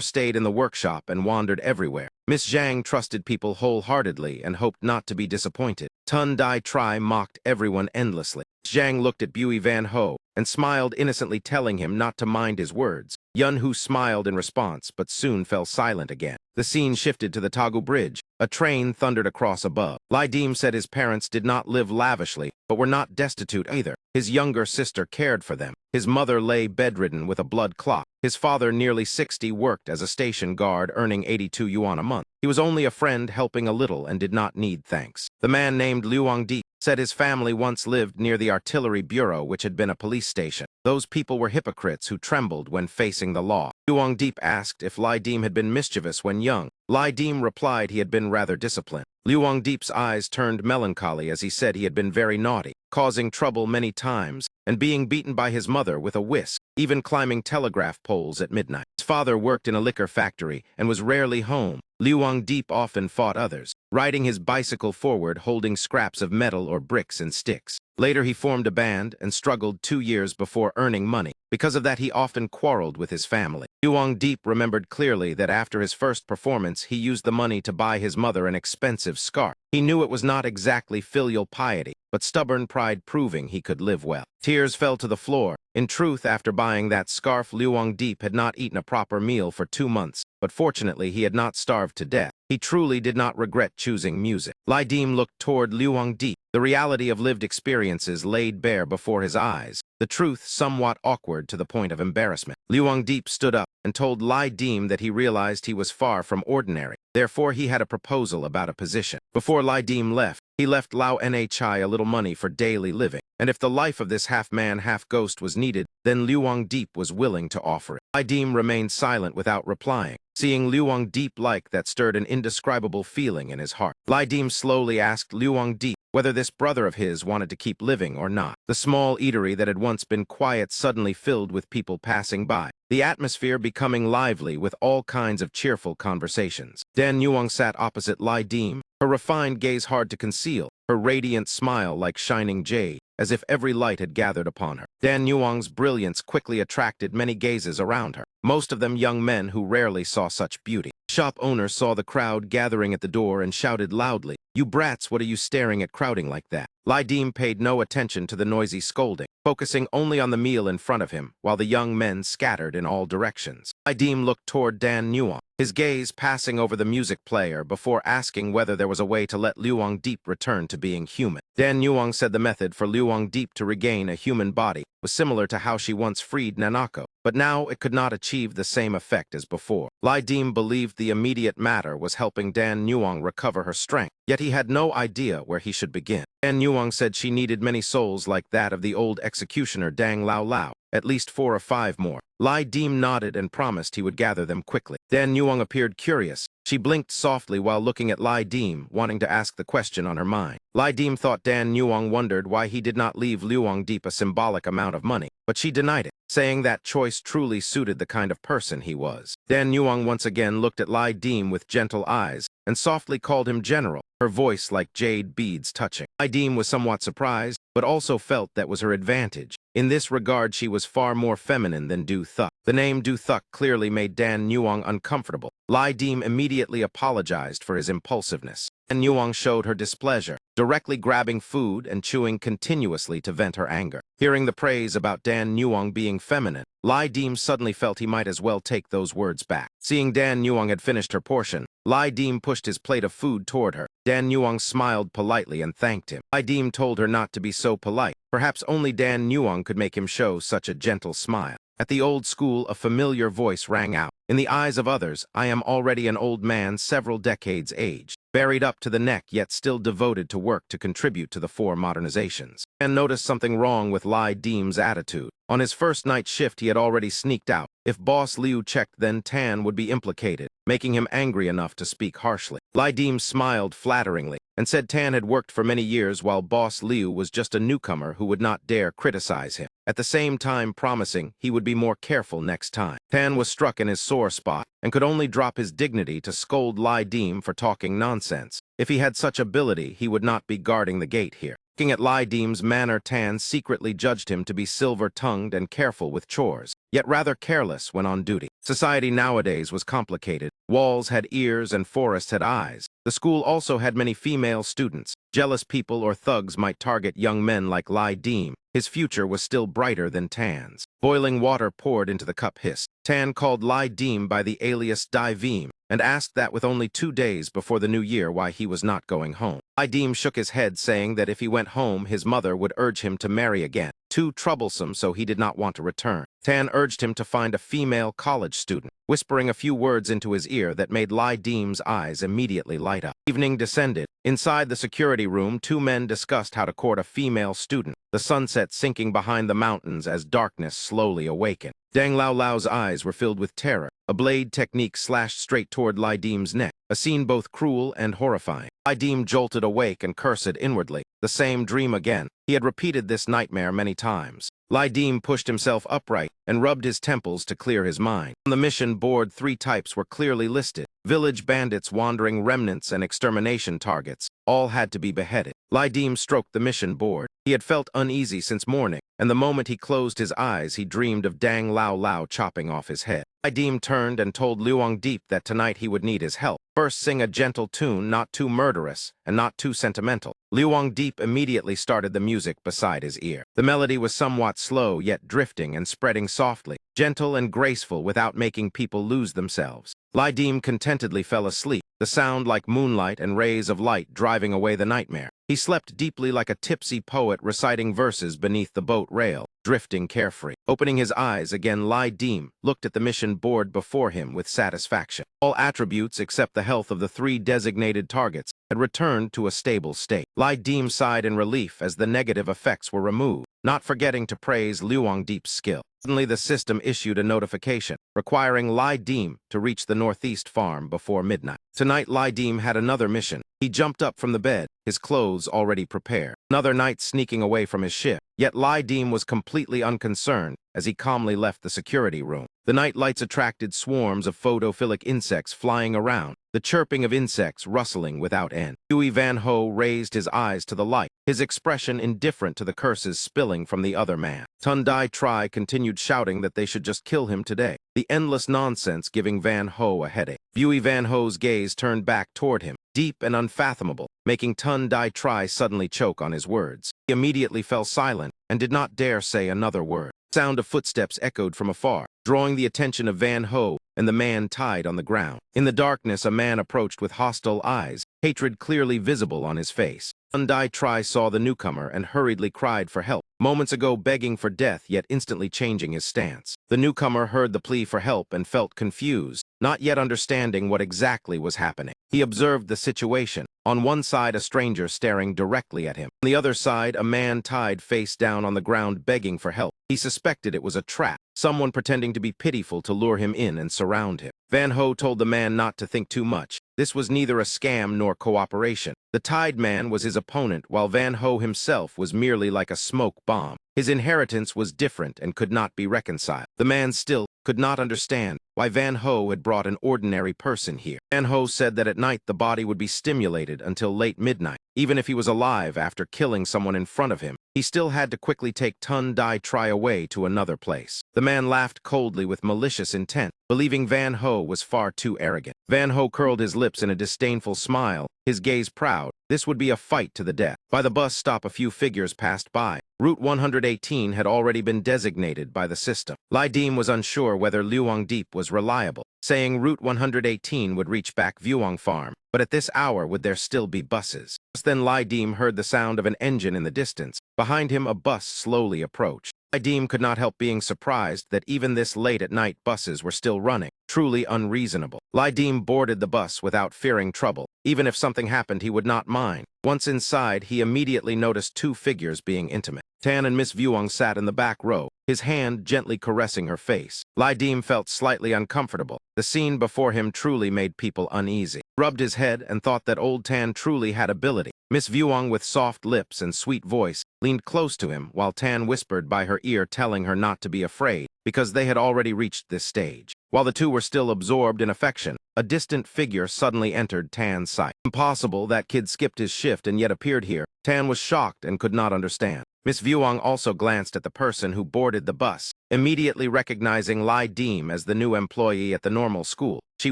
stayed in the workshop and wandered everywhere. Miss Zhang trusted people wholeheartedly and hoped not to be disappointed. Tun Dai Tri mocked everyone endlessly. Zhang looked at Bui Van Ho and smiled innocently, telling him not to mind his words. Yun Hu smiled in response, but soon fell silent again. The scene shifted to the Tagu Bridge. A train thundered across above. Lai Dim said his parents did not live lavishly, but were not destitute either. His younger sister cared for them. His mother lay bedridden with a blood clot. His father, nearly 60, worked as a station guard, earning 82 yuan a month. He was only a friend helping a little and did not need thanks. The man named Luangdi said his family once lived near the artillery bureau, which had been a police station. Those people were hypocrites who trembled when facing the law. Luangdeep asked if Lai Dim had been mischievous when young. Lai Dim replied he had been rather disciplined. Luangdeep's eyes turned melancholy as he said he had been very naughty, causing trouble many times, and being beaten by his mother with a whisk, even climbing telegraph poles at midnight. His father worked in a liquor factory and was rarely home. Luangdeep often fought others, riding his bicycle forward holding scraps of metal or bricks and sticks. Later he formed a band and struggled 2 years before earning money. Because of that he often quarreled with his family. Luangdeep remembered clearly that after his first performance he used the money to buy his mother an expensive scarf. He knew it was not exactly filial piety, but stubborn pride proving he could live well. Tears fell to the floor. In truth, after buying that scarf, Luangdeep had not eaten a proper meal for 2 months, but fortunately he had not starved to death. He truly did not regret choosing music. Lai Dim looked toward Luangdeep. The reality of lived experiences laid bare before his eyes, the truth somewhat awkward to the point of embarrassment. Luangdeep stood up and told Lai Dim that he realized he was far from ordinary. Therefore, he had a proposal about a position. Before Lai Dim left, he left Lao Nhai a little money for daily living, and if the life of this half-man, half-ghost was needed, then Luangdeep was willing to offer it. Lai Dim remained silent without replying. Seeing Luangdeep like that stirred an indescribable feeling in his heart. Lai Dim slowly asked Luangdeep whether this brother of his wanted to keep living or not. The small eatery that had once been quiet suddenly filled with people passing by, the atmosphere becoming lively with all kinds of cheerful conversations. Dan Yuang sat opposite Lai Dim, her refined gaze hard to conceal, her radiant smile like shining jade, as if every light had gathered upon her. Dan Yuang's brilliance quickly attracted many gazes around her, most of them young men who rarely saw such beauty. Shop owner saw the crowd gathering at the door and shouted loudly, "You brats, what are you staring at crowding like that?" Lai Dim paid no attention to the noisy scolding, focusing only on the meal in front of him, while the young men scattered in all directions. Lai Dim looked toward Dan Yuang, his gaze passing over the music player before asking whether there was a way to let Luangdeep return to being human. Dan Yuang said the method for Luangdeep to regain a human body was similar to how she once freed Nanako, but now it could not achieve the same effect as before. Lai Dim believed the immediate matter was helping Dan Yuang recover her strength, yet he had no idea where he should begin. Dan Yuang said she needed many souls like that of the old executioner Dang Lao Lao, at least 4 or 5 more. Lai Dim nodded and promised he would gather them quickly. Dan Yuang appeared curious. She blinked softly while looking at Lai Dim, wanting to ask the question on her mind. Lai Dim thought Dan Yuang wondered why he did not leave Luangdeep a symbolic amount of money, but she denied it, saying that choice truly suited the kind of person he was. Dan Yuang once again looked at Lai Dim with gentle eyes and softly called him General, her voice like jade beads touching. Lai Dim was somewhat surprised, but also felt that was her advantage. In this regard, she was far more feminine than Du Thuk. The name Du Thuk clearly made Dan Yuang uncomfortable. Lai Dim immediately apologized for his impulsiveness. Dan Yuang showed her displeasure, directly grabbing food and chewing continuously to vent her anger. Hearing the praise about Dan Yuang being feminine, Lai Dim suddenly felt he might as well take those words back. Seeing Dan Yuang had finished her portion, Lai Dim pushed his plate of food toward her. Dan Yuang smiled politely and thanked him. Lai Dim told her not to be so polite. Perhaps only Dan Yuang could make him show such a gentle smile. At the old school, a familiar voice rang out. In the eyes of others, I am already an old man several decades aged, buried up to the neck yet still devoted to work to contribute to the 4 modernizations. And noticed something wrong with Lai Dim's attitude. On his first night shift, he had already sneaked out. If Boss Liu checked, then Tan would be implicated, making him angry enough to speak harshly. Lai Dim smiled flatteringly and said Tan had worked for many years while Boss Liu was just a newcomer who would not dare criticize him, at the same time promising he would be more careful next time. Tan was struck in his sore spot and could only drop his dignity to scold Lai Dim for talking nonsense. If he had such ability, he would not be guarding the gate here. Looking at Lai Dim's manner, Tan secretly judged him to be silver-tongued and careful with chores, yet rather careless when on duty. Society nowadays was complicated. Walls had ears and forests had eyes. The school also had many female students. Jealous people or thugs might target young men like Lai Dim. His future was still brighter than Tan's. Boiling water poured into the cup hissed. Tan called Lai Dim by the alias Dai Vim and asked that with only 2 days before the new year why he was not going home. Lai Dim shook his head, saying that if he went home, his mother would urge him to marry again. too troublesome, so he did not want to return. Tan urged him to find a female college student, whispering a few words into his ear that made Lai Deem's eyes immediately light up. Evening descended. Inside the security room, two men discussed how to court a female student, the sunset sinking behind the mountains as darkness slowly awakened. Dang Lao Lao's eyes were filled with terror. A blade technique slashed straight toward Lai Deem's neck, a scene both cruel and horrifying. Lai Deem jolted awake and cursed inwardly. The same dream again. He had repeated this nightmare many times. Lai Deem pushed himself upright and rubbed his temples to clear his mind. On the mission board, 3 types were clearly listed: village bandits, wandering remnants, and extermination targets. All had to be beheaded. Lai Deem stroked the mission board. He had felt uneasy since morning, and the moment he closed his eyes, he dreamed of Dang Lao Lao chopping off his head. Lai Deem turned and told Luang Deep that tonight he would need his help. First, sing a gentle tune, not too murderous and not too sentimental. Luang Deep immediately started the music beside his ear. The melody was somewhat slow, yet drifting and spreading softly, gentle and graceful without making people lose themselves. Lai Deem contentedly fell asleep, the sound like moonlight and rays of light driving away the nightmare. He slept deeply like a tipsy poet reciting verses beneath the boat rail, drifting carefree. Opening his eyes again, Lai Deem looked at the mission board before him with satisfaction. All attributes except the health of the 3 designated targets had returned to a stable state. Lai Deem sighed in relief as the negative effects were removed, not forgetting to praise Luang Deep's skill. Suddenly, the system issued a notification requiring Lai Deem to reach the northeast farm before midnight. Tonight, Lai Deem had another mission. He jumped up from the bed, his clothes already prepared. Another night sneaking away from his shift. Yet Lai Deem was completely unconcerned as he calmly left the security room. The night lights attracted swarms of photophilic insects flying around, the chirping of insects rustling without end. Huey Van Ho raised his eyes to the light, his expression indifferent to the curses spilling from the other man. Tun Dai Tri continued shouting that they should just kill him today, the endless nonsense giving Van Ho a headache. Huey Van Ho's gaze turned back toward him, deep and unfathomable, making Tun Dai Tri suddenly choke on his words. He immediately fell silent and did not dare say another word. Sound of footsteps echoed from afar, drawing the attention of Van Ho and the man tied on the ground. In the darkness, a man approached with hostile eyes, hatred clearly visible on his face. Tun Dai Tri saw the newcomer and hurriedly cried for help, moments ago begging for death, yet instantly changing his stance. The newcomer heard the plea for help and felt confused, not yet understanding what exactly was happening. He observed the situation. On one side, a stranger staring directly at him. On the other side, a man tied face down on the ground begging for help. He suspected it was a trap, someone pretending to be pitiful to lure him in and surround him. Van Ho told the man not to think too much. This was neither a scam nor cooperation. The tied man was his opponent, while Van Ho himself was merely like a smoke bomb. His inheritance was different and could not be reconciled. The man still could not understand why Van Ho had brought an ordinary person here. Van Ho said that at night the body would be stimulated until late midnight. Even if he was alive after killing someone in front of him, he still had to quickly take Tun Dai Tri away to another place. The man laughed coldly with malicious intent, believing Van Ho was far too arrogant. Van Ho curled his lips in a disdainful smile, his gaze proud. This would be a fight to the death. By the bus stop, a few figures passed by. Route 118 had already been designated by the system. Lai Deem was unsure whether Luang Deep was reliable, saying Route 118 would reach back Vuong Farm, but at this hour would there still be buses? Just then Lai Deem heard the sound of an engine in the distance. Behind him, a bus slowly approached. Lai Deem could not help being surprised that even this late at night buses were still running. Truly unreasonable. Lai Deem boarded the bus without fearing trouble. Even if something happened, he would not mind. Once inside, he immediately noticed 2 figures being intimate. Tan and Miss Vuong sat in the back row, his hand gently caressing her face. Lai Deem felt slightly uncomfortable. The scene before him truly made people uneasy. He rubbed his head and thought that old Tan truly had ability. Miss Vuong, with soft lips and sweet voice, leaned close to him while Tan whispered by her ear, telling her not to be afraid, because they had already reached this stage. While the two were still absorbed in affection, a distant figure suddenly entered Tan's sight. Impossible, that kid skipped his shift and yet appeared here. Tan was shocked and could not understand. Miss Vuong also glanced at the person who boarded the bus, immediately recognizing Lai Deem as the new employee at the normal school. She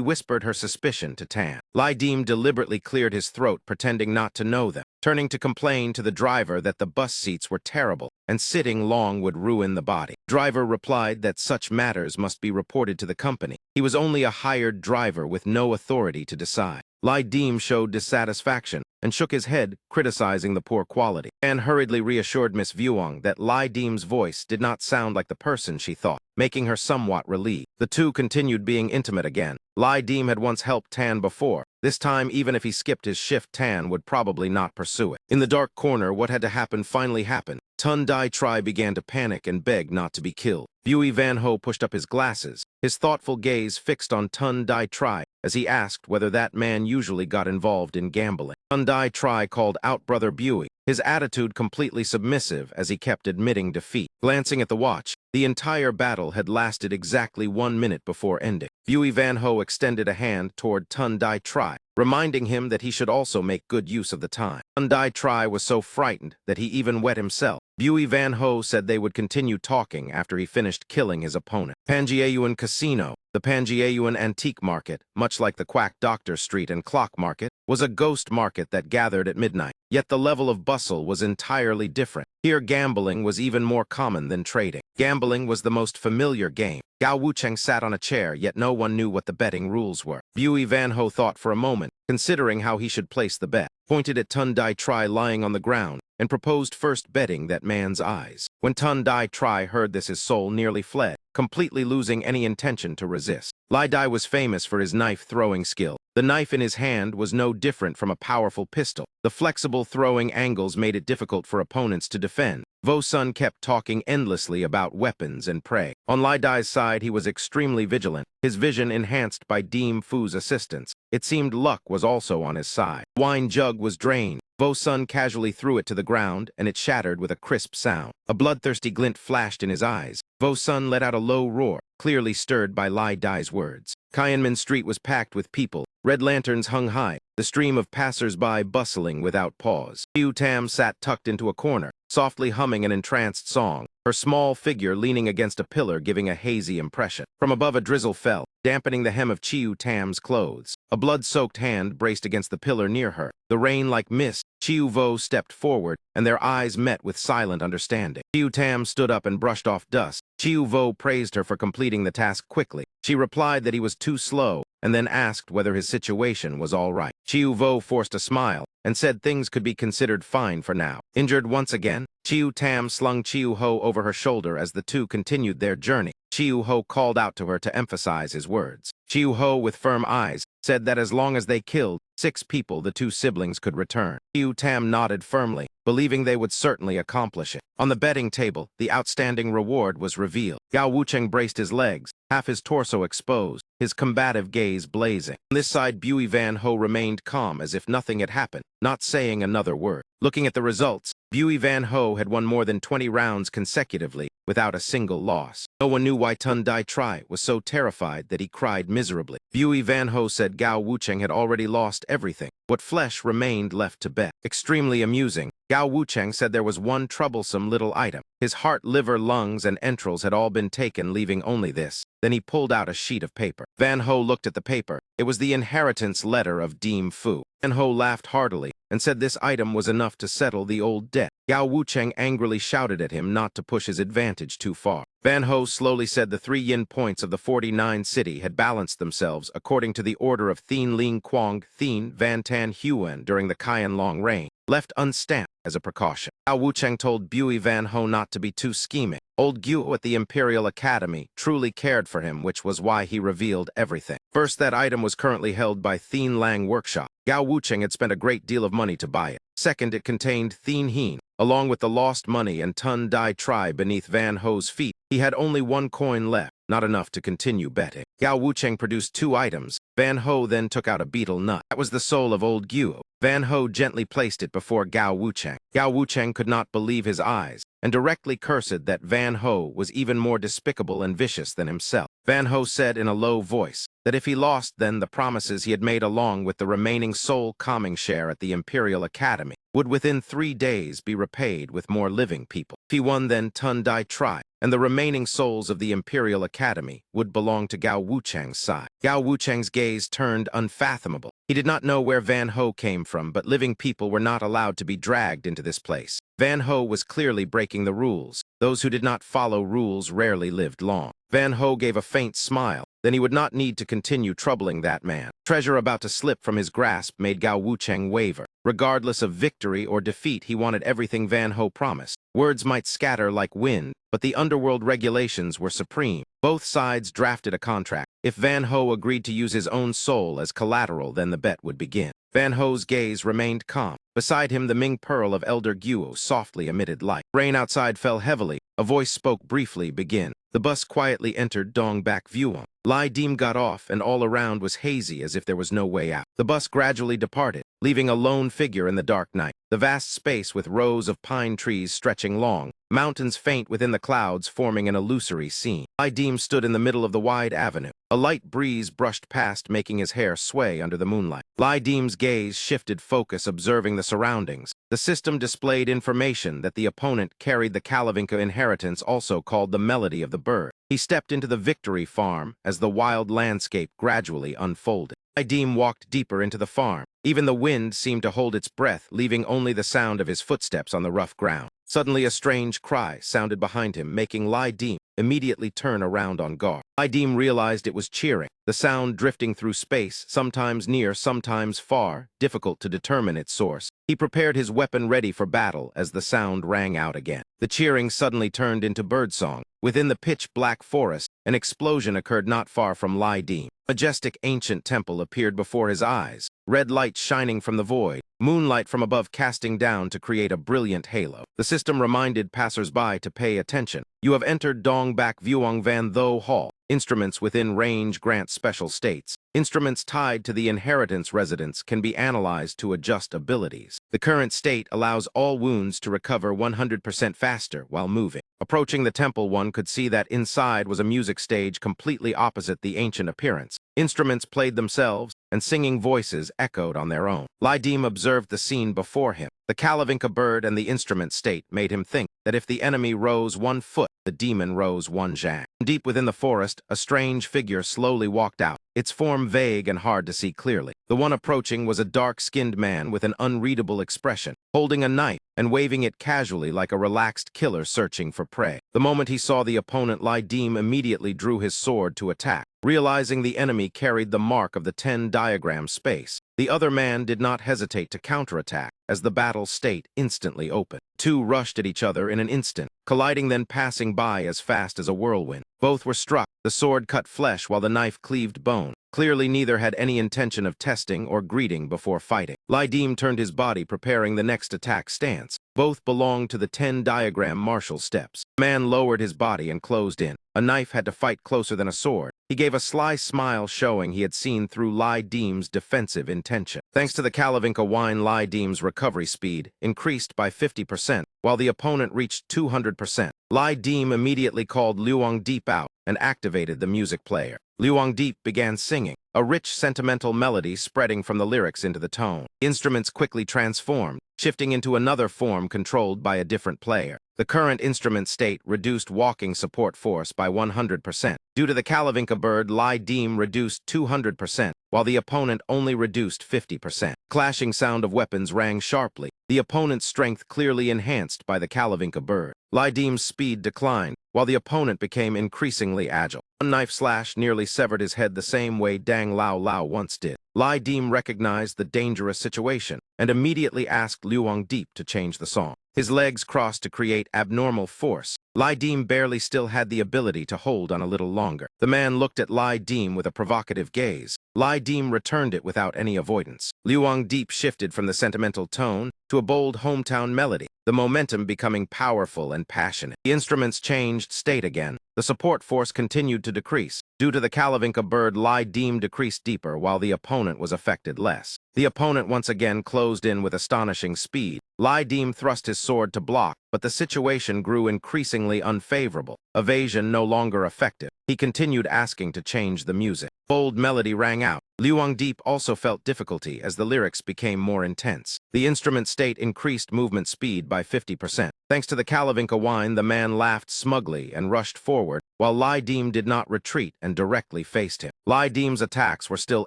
whispered her suspicion to Tan. Lai Deem deliberately cleared his throat, pretending not to know them, turning to complain to the driver that the bus seats were terrible and sitting long would ruin the body. Driver replied that such matters must be reported to the company. He was only a hired driver with no authority to decide. Lai Deem showed dissatisfaction and shook his head, criticizing the poor quality. Anne hurriedly reassured Miss Vuong that Lai Deem's voice did not sound like the person she thought, making her somewhat relieved. The two continued being intimate again. Lai Deem had once helped Tan before. This time, even if he skipped his shift, Tan would probably not pursue it. In the dark corner, what had to happen finally happened. Tun Dai Tri began to panic and beg not to be killed. Bui Van Ho pushed up his glasses, his thoughtful gaze fixed on Tun Dai Tri as he asked whether that man usually got involved in gambling. Tun Dai Tri called out Brother Bui, his attitude completely submissive as he kept admitting defeat. Glancing at the watch, the entire battle had lasted exactly 1 minute before ending. Bui Van Ho extended a hand toward Tun Dai Tri, reminding him that he should also make good use of the time. Tun Dai Tri was so frightened that he even wet himself. Bui Van Ho said they would continue talking after he finished killing his opponent. Pangaean Casino, the Pangaean Antique Market, much like the Quack Doctor Street and Clock Market, was a ghost market that gathered at midnight. Yet the level of bustle was entirely different. Here gambling was even more common than trading. Gambling was the most familiar game. Gao Wucheng sat on a chair, yet no one knew what the betting rules were. Bui Van Ho thought for a moment, considering how he should place the bet, pointed at Tun Dai Tri lying on the ground, and proposed first betting that man's eyes. When Tun Dai Tri heard this, his soul nearly fled, completely losing any intention to resist. Lai Dai was famous for his knife-throwing skill. The knife in his hand was no different from a powerful pistol. The flexible throwing angles made it difficult for opponents to defend. Vo Sun kept talking endlessly about weapons and prey. On Lai Dai's side, he was extremely vigilant, his vision enhanced by Deem Fu's assistance. It seemed luck was also on his side. Wine jug was drained. Vo Sun casually threw it to the ground, and it shattered with a crisp sound. A bloodthirsty glint flashed in his eyes. Vo Sun let out a low roar, clearly stirred by Lai Dai's words. Kyanman Street was packed with people. Red lanterns hung high, the stream of passers-by bustling without pause. Qiu Tam sat tucked into a corner, softly humming an entranced song, her small figure leaning against a pillar giving a hazy impression. From above a drizzle fell, dampening the hem of Qiu Tam's clothes. A blood-soaked hand braced against the pillar near her. The rain like mist. Qiu Vo stepped forward, and their eyes met with silent understanding. Qiu Tam stood up and brushed off dust. Qiu Vo praised her for completing the task quickly. She replied that he was too slow, and then asked whether his situation was all right. Qiu Vo forced a smile and said things could be considered fine for now. Injured once again, Qiu Tam slung Qiu Ho over her shoulder as the two continued their journey. Qiu Ho called out to her to emphasize his words. Qiu Ho, with firm eyes, said that as long as they killed 6 people, the 2 siblings could return. Qiu Tam nodded firmly, believing they would certainly accomplish it. On the betting table, the outstanding reward was revealed. Gao Wucheng braced his legs, half his torso exposed, his combative gaze blazing. On this side, Bui Van Ho remained calm as if nothing had happened, not saying another word. Looking at the results, Bui Van Ho had won more than 20 rounds consecutively without a single loss. No one knew why Tun Dai Tri was so terrified that he cried miserably. Bui Van Ho said Gao Wucheng had already lost everything. What flesh remained left to bet. Extremely amusing, Gao Wucheng said there was one troublesome little item. His heart, liver, lungs, and entrails had all been taken, leaving only this. Then he pulled out a sheet of paper. Van Ho looked at the paper. It was the inheritance letter of Deem Fu. Van Ho laughed heartily and said this item was enough to settle the old debt. Gao Wucheng angrily shouted at him not to push his advantage too far. Van Ho slowly said the 3 yin points of the 49 city had balanced themselves according to the order of Thien Ling Quang Thien Van Tan Huan during the Kyan Long reign, left unstamped as a precaution. Gao Wucheng told Bui Van Ho not to be too scheming. Old Guo at the Imperial Academy truly cared for him, which was why he revealed everything. First, that item was currently held by Thien Lang Workshop. Gao Wucheng had spent a great deal of money to buy it. Second, it contained Thien Hien. Along with the lost money and Tun Dai Tri beneath Van Ho's feet, he had only 1 coin left, not enough to continue betting. Gao Wucheng produced 2 items. Van Ho then took out a beetle nut. That was the soul of old Guo. Van Ho gently placed it before Gao Wucheng. Gao Wucheng could not believe his eyes, and directly cursed that Van Ho was even more despicable and vicious than himself. Van Ho said in a low voice that if he lost, then the promises he had made along with the remaining sole calming share at the Imperial Academy would within 3 days be repaid with more living people. If he won, then Tun Dai Tri and the remaining souls of the Imperial Academy would belong to Gao Wucheng's side. Gao Wucheng's gaze turned unfathomable. He did not know where Van Ho came from, but living people were not allowed to be dragged into this place. Van Ho was clearly breaking the rules. Those who did not follow rules rarely lived long. Van Ho gave a faint smile then he would not need to continue troubling that man. Treasure about to slip from his grasp made Gao Wucheng waver. Regardless of victory or defeat, he wanted everything Van Ho promised. Words might scatter like wind, but the underworld regulations were supreme. Both sides drafted a contract. If Van Ho agreed to use his own soul as collateral, then the bet would begin. Van Ho's gaze remained calm. Beside him, the Ming Pearl of Elder Guo softly emitted light. Rain outside fell heavily. A voice spoke briefly, "Begin." The bus quietly entered Dongbak Vuong. Lai Dim got off, and all around was hazy as if there was no way out. The bus gradually departed, leaving a lone figure in the dark night. The vast space with rows of pine trees stretching long, mountains faint within the clouds forming an illusory scene. Lai Dim stood in the middle of the wide avenue. A light breeze brushed past, making his hair sway under the moonlight. Lai Dim's gaze shifted focus, observing the surroundings. The system displayed information that the opponent carried the Kalavinka inheritance, also called the Melody of the Bird. He stepped into the victory farm as the wild landscape gradually unfolded. Lai Dim walked deeper into the farm. Even the wind seemed to hold its breath, leaving only the sound of his footsteps on the rough ground. Suddenly, a strange cry sounded behind him, making Lai Dim immediately turn around on guard. Lai Dim realized it was cheering, the sound drifting through space, sometimes near, sometimes far, difficult to determine its source. He prepared his weapon ready for battle as the sound rang out again. The cheering suddenly turned into birdsong. Within the pitch-black forest, an explosion occurred not far from Lai Dim. A majestic ancient temple appeared before his eyes, red light shining from the void, moonlight from above casting down to create a brilliant halo. The system reminded passers-by to pay attention. You have entered Dongbak Vuong Van Tho Hall. Instruments within range grant special states. Instruments tied to the inheritance residence can be analyzed to adjust abilities. The current state allows all wounds to recover 100% faster while moving. Approaching the temple, one could see that inside was a music stage completely opposite the ancient appearance. Instruments played themselves, and singing voices echoed on their own. Lai Dim observed the scene before him. The Kalavinka bird and the instrument state made him think that if the enemy rose 1 foot, the demon rose 1 zhang. Deep within the forest, a strange figure slowly walked out, its form vague and hard to see clearly. The one approaching was a dark-skinned man with an unreadable expression, holding a knife and waving it casually like a relaxed killer searching for prey. The moment he saw the opponent, Lai Dim immediately drew his sword to attack. Realizing the enemy carried the mark of the 10 diagram space, the other man did not hesitate to counterattack as the battle state instantly opened. Two rushed at each other in an instant, colliding then passing by as fast as a whirlwind. Both were struck. The sword cut flesh while the knife cleaved bone. Clearly neither had any intention of testing or greeting before fighting. Lai Dim turned his body, preparing the next attack stance. Both belonged to the 10 diagram martial steps. The man lowered his body and closed in. A knife had to fight closer than a sword. He gave a sly smile, showing he had seen through Lai Dim's defensive intention. Thanks to the Kalavinka wine, Lai Dim's recovery speed increased by 50%, while the opponent reached 200%. Lai Dim immediately called Luong Deep out and activated the music player. Luong Deep began singing, a rich, sentimental melody spreading from the lyrics into the tone. Instruments quickly transformed, shifting into another form controlled by a different player. The current instrument state reduced walking support force by 100%. Due to the Kalavinka bird, Lai Dim reduced 200%, while the opponent only reduced 50%. Clashing sound of weapons rang sharply, the opponent's strength clearly enhanced by the Kalavinka bird. Lai Dim's speed declined, while the opponent became increasingly agile. One knife slash nearly severed his head the same way Dang Lao Lao once did. Lai Dim recognized the dangerous situation and immediately asked Luong Deep to change the song. His legs crossed to create abnormal force. Lai Dim barely still had the ability to hold on a little longer. The man looked at Lai Dim with a provocative gaze. Lai Dim returned it without any avoidance. Luong Deep shifted from the sentimental tone to a bold hometown melody, the momentum becoming powerful and passionate. The instruments changed state again. The support force continued to decrease. Due to the Kalavinka bird, Lai Dim decreased deeper while the opponent was affected less. The opponent once again closed in with astonishing speed. Lai Dim thrust his sword to block, but the situation grew increasingly unfavorable. Evasion no longer effective. He continued asking to change the music. Bold melody rang out. Luong Deep also felt difficulty as the lyrics became more intense. The instrument state increased movement speed by 50%. Thanks to the Kalavinka wine, the man laughed smugly and rushed forward, while Lai Dim did not retreat and directly faced him. Lai Dim's attacks were still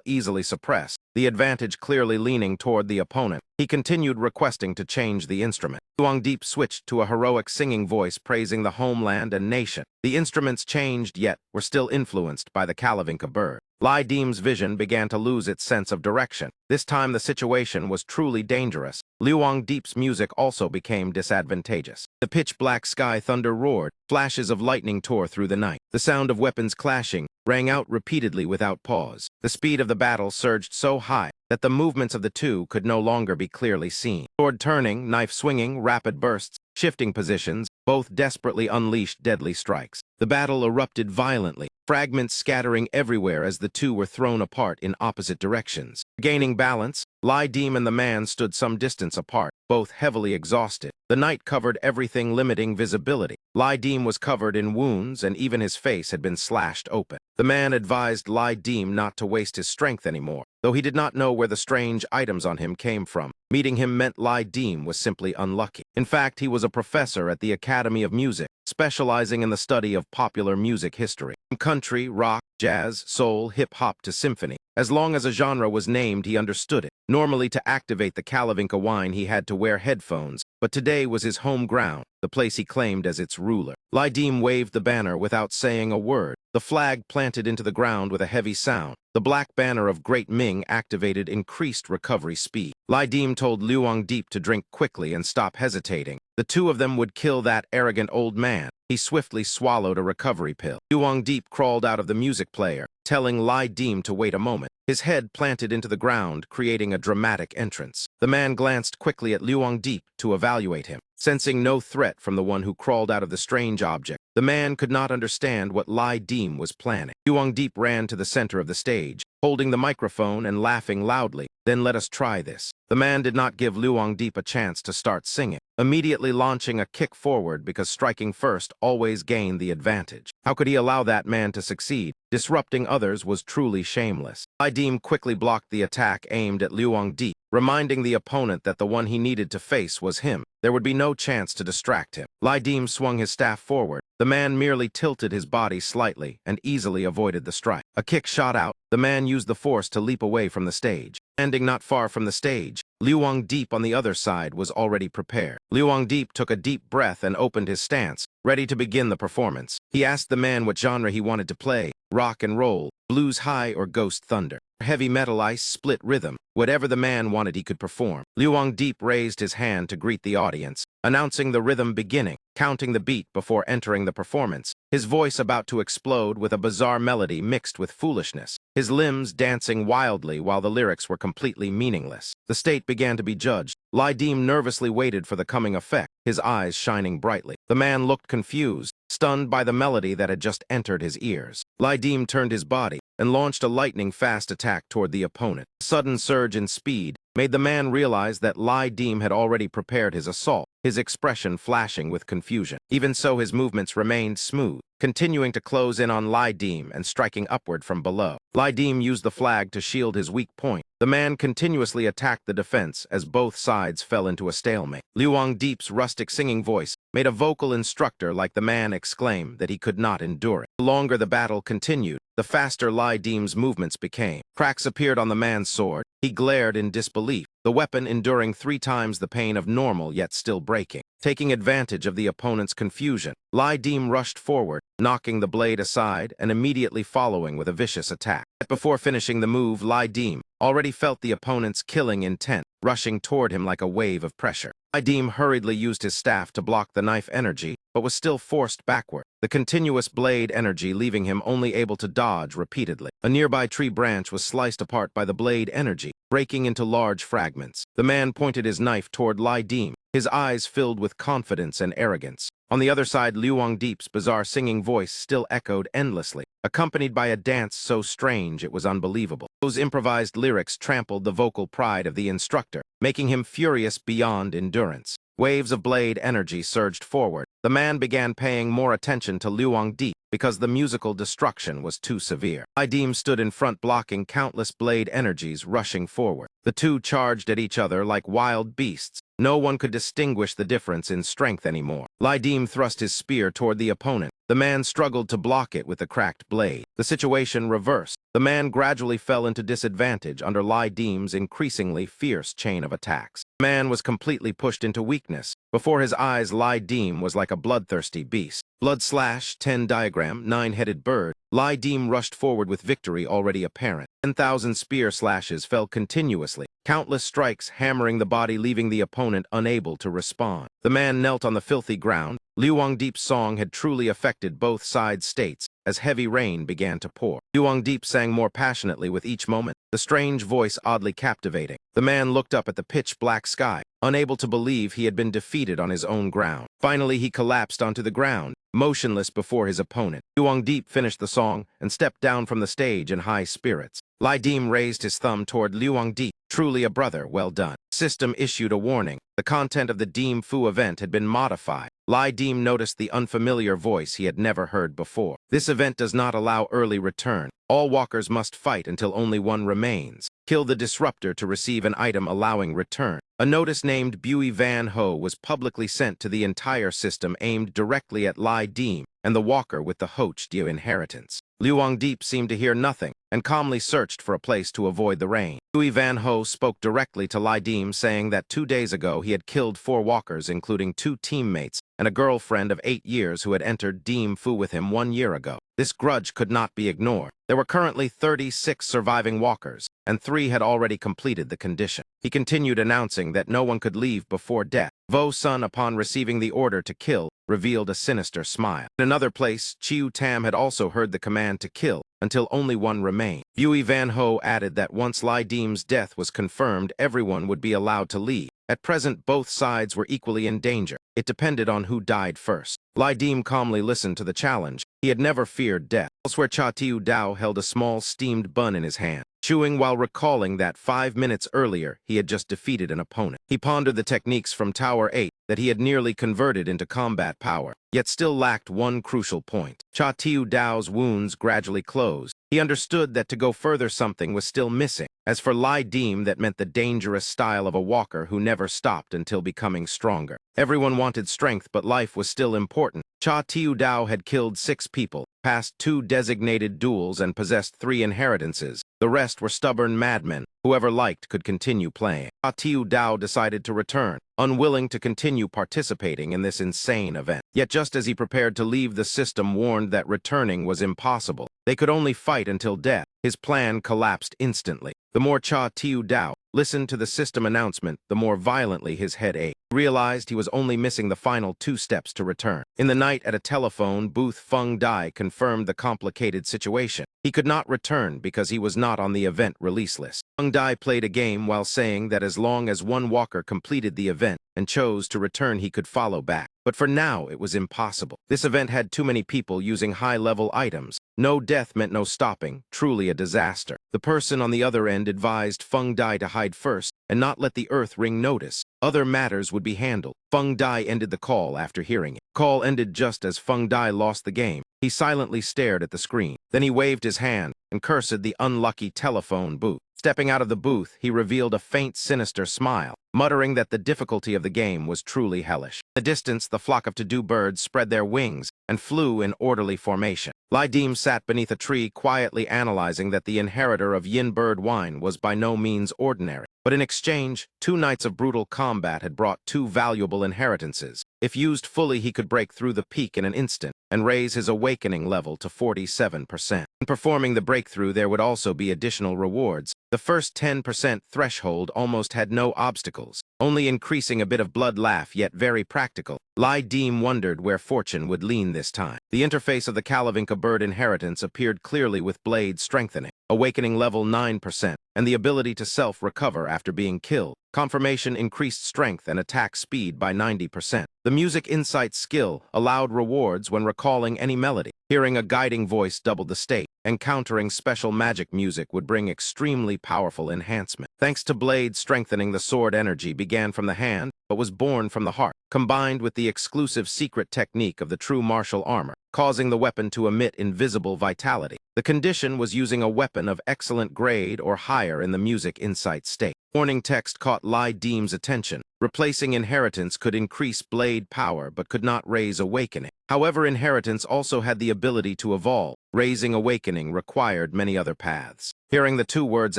easily suppressed, the advantage clearly leaning toward the opponent. He continued requesting to change the instrument. Luangdeep switched to a heroic singing voice praising the homeland and nation. The instruments changed yet were still influenced by the Kalavinka bird. Lai Dim's vision began to lose its sense of direction. This time the situation was truly dangerous. Luangdeep's music also became disadvantageous. The pitch-black sky thunder roared, flashes of lightning tore through the night. The sound of weapons clashing rang out repeatedly without pause. The speed of the battle surged so high that the movements of the two could no longer be clearly seen. Sword turning, knife swinging, rapid bursts, shifting positions, both desperately unleashed deadly strikes. The battle erupted violently, fragments scattering everywhere as the two were thrown apart in opposite directions. Gaining balance, Lai Dim and the man stood some distance apart, both heavily exhausted. The night covered everything, limiting visibility. Lai Dim was covered in wounds, and even his face had been slashed open. The man advised Lai Dim not to waste his strength anymore, though he did not know where the strange items on him came from. Meeting him meant Lai Dim was simply unlucky. In fact, he was a professor at the Academy of Music, specializing in the study of popular music history. From country, rock, jazz, soul, hip-hop to symphony. As long as a genre was named, he understood it. Normally, to activate the Kalavinka wine, he had to wear headphones, but today was his home ground, the place he claimed as its ruler. Lai Dim waved the banner without saying a word. The flag planted into the ground with a heavy sound. The black banner of Great Ming activated increased recovery speed. Lai Dim told Luangdeep to drink quickly and stop hesitating. The two of them would kill that arrogant old man. He swiftly swallowed a recovery pill. Luangdeep crawled out of the music player, telling Lai Dim to wait a moment. His head planted into the ground, creating a dramatic entrance. The man glanced quickly at Luangdeep to evaluate him. Sensing no threat from the one who crawled out of the strange object, the man could not understand what Lai Dim was planning. Luangdeep ran to the center of the stage, holding the microphone and laughing loudly. "Then let us try this." The man did not give Luangdeep a chance to start singing, immediately launching a kick forward because striking first always gained the advantage. How could he allow that man to succeed? Disrupting others was truly shameless. Lai Dim quickly blocked the attack aimed at Luangdeep, reminding the opponent that the one he needed to face was him. There would be no chance to distract him. Lai Dim swung his staff forward. The man merely tilted his body slightly and easily avoided the strike. A kick shot out. The man used the force to leap away from the stage. Standing not far from the stage, Luangdeep on the other side was already prepared. Luangdeep took a deep breath and opened his stance, ready to begin the performance. He asked the man what genre he wanted to play: rock and roll, blues high, or ghost thunder. Heavy metal, ice, split rhythm. Whatever the man wanted, he could perform. Luangdeep raised his hand to greet the audience, announcing the rhythm beginning, counting the beat before entering the performance, his voice about to explode with a bizarre melody mixed with foolishness, his limbs dancing wildly while the lyrics were completely meaningless. The state began to be judged. Lai Dim nervously waited for the coming effect, his eyes shining brightly. The man looked confused, stunned by the melody that had just entered his ears. Lai Dim turned his body and launched a lightning-fast attack toward the opponent. A sudden surge in speed made the man realize that Lai Dim had already prepared his assault, his expression flashing with confusion. Even so, his movements remained smooth, continuing to close in on Lai Dim and striking upward from below. Lai Dim used the flag to shield his weak point. The man continuously attacked the defense as both sides fell into a stalemate. Luangdeep's rustic singing voice made a vocal instructor like the man exclaim that he could not endure it. The longer the battle continued, the faster Lai Dim's movements became. Cracks appeared on the man's sword. He glared in disbelief, the weapon enduring 3 times the pain of normal yet still breaking. Taking advantage of the opponent's confusion, Lai Dim rushed forward, knocking the blade aside and immediately following with a vicious attack. Before finishing the move, Lai Dim already felt the opponent's killing intent, rushing toward him like a wave of pressure. Lai Dim hurriedly used his staff to block the knife energy, but was still forced backward, the continuous blade energy leaving him only able to dodge repeatedly. A nearby tree branch was sliced apart by the blade energy, breaking into large fragments. The man pointed his knife toward Lai Dim, his eyes filled with confidence and arrogance. On the other side, Luangdeep's bizarre singing voice still echoed endlessly, accompanied by a dance so strange it was unbelievable. Those improvised lyrics trampled the vocal pride of the instructor, making him furious beyond endurance. Waves of blade energy surged forward. The man began paying more attention to Luangdeep because the musical destruction was too severe. Lai Dim stood in front blocking countless blade energies rushing forward. The two charged at each other like wild beasts, No one could distinguish the difference in strength anymore. Lai Dim thrust his spear toward the opponent. The man struggled to block it with the cracked blade. The situation reversed. The man gradually fell into disadvantage under Lai Dim's increasingly fierce chain of attacks. The man was completely pushed into weakness. Before his eyes, Lai Dim was like a bloodthirsty beast. Blood slash, 10 diagram, 9-headed bird. Lai Dim rushed forward with victory already apparent. 10,000 spear slashes fell continuously. Countless strikes hammering the body, leaving the opponent unable to respond. The man knelt on the filthy ground. Liu Wangdeep's song had truly affected both sides' states as heavy rain began to pour. Liu Wangdeep sang more passionately with each moment, the strange voice oddly captivating. The man looked up at the pitch-black sky, unable to believe he had been defeated on his own ground. Finally, he collapsed onto the ground, motionless before his opponent. Liu Wangdeep finished the song and stepped down from the stage in high spirits. Lai Dim raised his thumb toward Liu Wangdeep. Truly a brother, well done. System issued a warning. The content of the Dim Fu event had been modified. Lai Dim noticed the unfamiliar voice he had never heard before. This event does not allow early return. All walkers must fight until only one remains. Kill the disruptor to receive an item allowing return. A notice named Bui Van Ho was publicly sent to the entire system aimed directly at Lai Dim and the walker with the Hochdio inheritance. Liu Wangdeep seemed to hear nothing and calmly searched for a place to avoid the rain. Bui Van Ho spoke directly to Lai Dim, saying that 2 days ago he had killed 4 walkers, including 2 teammates and a girlfriend of 8 years who had entered Dim Fu with him 1 year ago. This grudge could not be ignored. There were currently 36 surviving walkers, and 3 had already completed the condition. He continued announcing that no one could leave before death. Vo Sun, upon receiving the order to kill, revealed a sinister smile. In another place, Chiu Tam had also heard the command to kill, until only one remained. Bui Van Ho added that once Lai Dim's death was confirmed, everyone would be allowed to leave. At present, both sides were equally in danger. It depended on who died first. Lai Dim calmly listened to the challenge. He had never feared death. Elsewhere, Cha Tiu Dao held a small steamed bun in his hand, chewing while recalling that 5 minutes earlier he had just defeated an opponent. He pondered the techniques from Tower 8 that he had nearly converted into combat power, yet still lacked one crucial point. Cha Tiu Dao's wounds gradually closed. He understood that to go further something was still missing. As for Lai Dim, that meant the dangerous style of a walker who never stopped until becoming stronger. Everyone wanted strength, but life was still important. Cha Tiu Dao had killed 6 people, passed 2 designated duels, and possessed 3 inheritances. The rest were stubborn madmen. Whoever liked could continue playing. Cha Tiu Dao decided to return, unwilling to continue participating in this insane event. Yet just as he prepared to leave, the system warned that returning was impossible. They could only fight until death. His plan collapsed instantly. The more Cha Tiu Dao listened to the system announcement, the more violently his head ached. He realized he was only missing the final 2 steps to return. In the night at a telephone booth, Feng Dai confirmed the complicated situation. He could not return because he was not on the event release list. Feng Dai played a game while saying that as long as one walker completed the event and chose to return, he could follow back. But for now, it was impossible. This event had too many people using high-level items. No death meant no stopping, truly a disaster. The person on the other end advised Feng Dai to hide first and not let the Earth Ring notice. Other matters would be handled. Feng Dai ended the call after hearing it. Call ended just as Feng Dai lost the game. He silently stared at the screen. Then he waved his hand and cursed the unlucky telephone booth. Stepping out of the booth, he revealed a faint, sinister smile, muttering that the difficulty of the game was truly hellish. In the distance, the flock of to-do birds spread their wings and flew in orderly formation. Lai Dim sat beneath a tree, quietly analyzing that the inheritor of Yin Bird wine was by no means ordinary. But in exchange, 2 nights of brutal combat had brought 2 valuable inheritances. If used fully, he could break through the peak in an instant and raise his awakening level to 47%. In performing the breakthrough, there would also be additional rewards. The first 10% threshold almost had no obstacles, only increasing a bit of blood laugh, yet very practical. Lai Dim wondered where fortune would lean this time. The interface of the Kalavinka bird inheritance appeared clearly with blade strengthening, awakening level 9%, and the ability to self-recover after being killed. Confirmation increased strength and attack speed by 90%. The music insight skill allowed rewards when recalling any melody. Hearing a guiding voice doubled the state. Encountering special magic music would bring extremely powerful enhancement. Thanks to blade strengthening, the sword energy began from the hand, but was born from the heart, combined with the exclusive secret technique of the true martial armor, causing the weapon to emit invisible vitality. The condition was using a weapon of excellent grade or higher in the music insight state. Warning text caught Lai Deem's attention. Replacing inheritance could increase blade power but could not raise awakening. However, inheritance also had the ability to evolve. Raising awakening required many other paths. Hearing the two words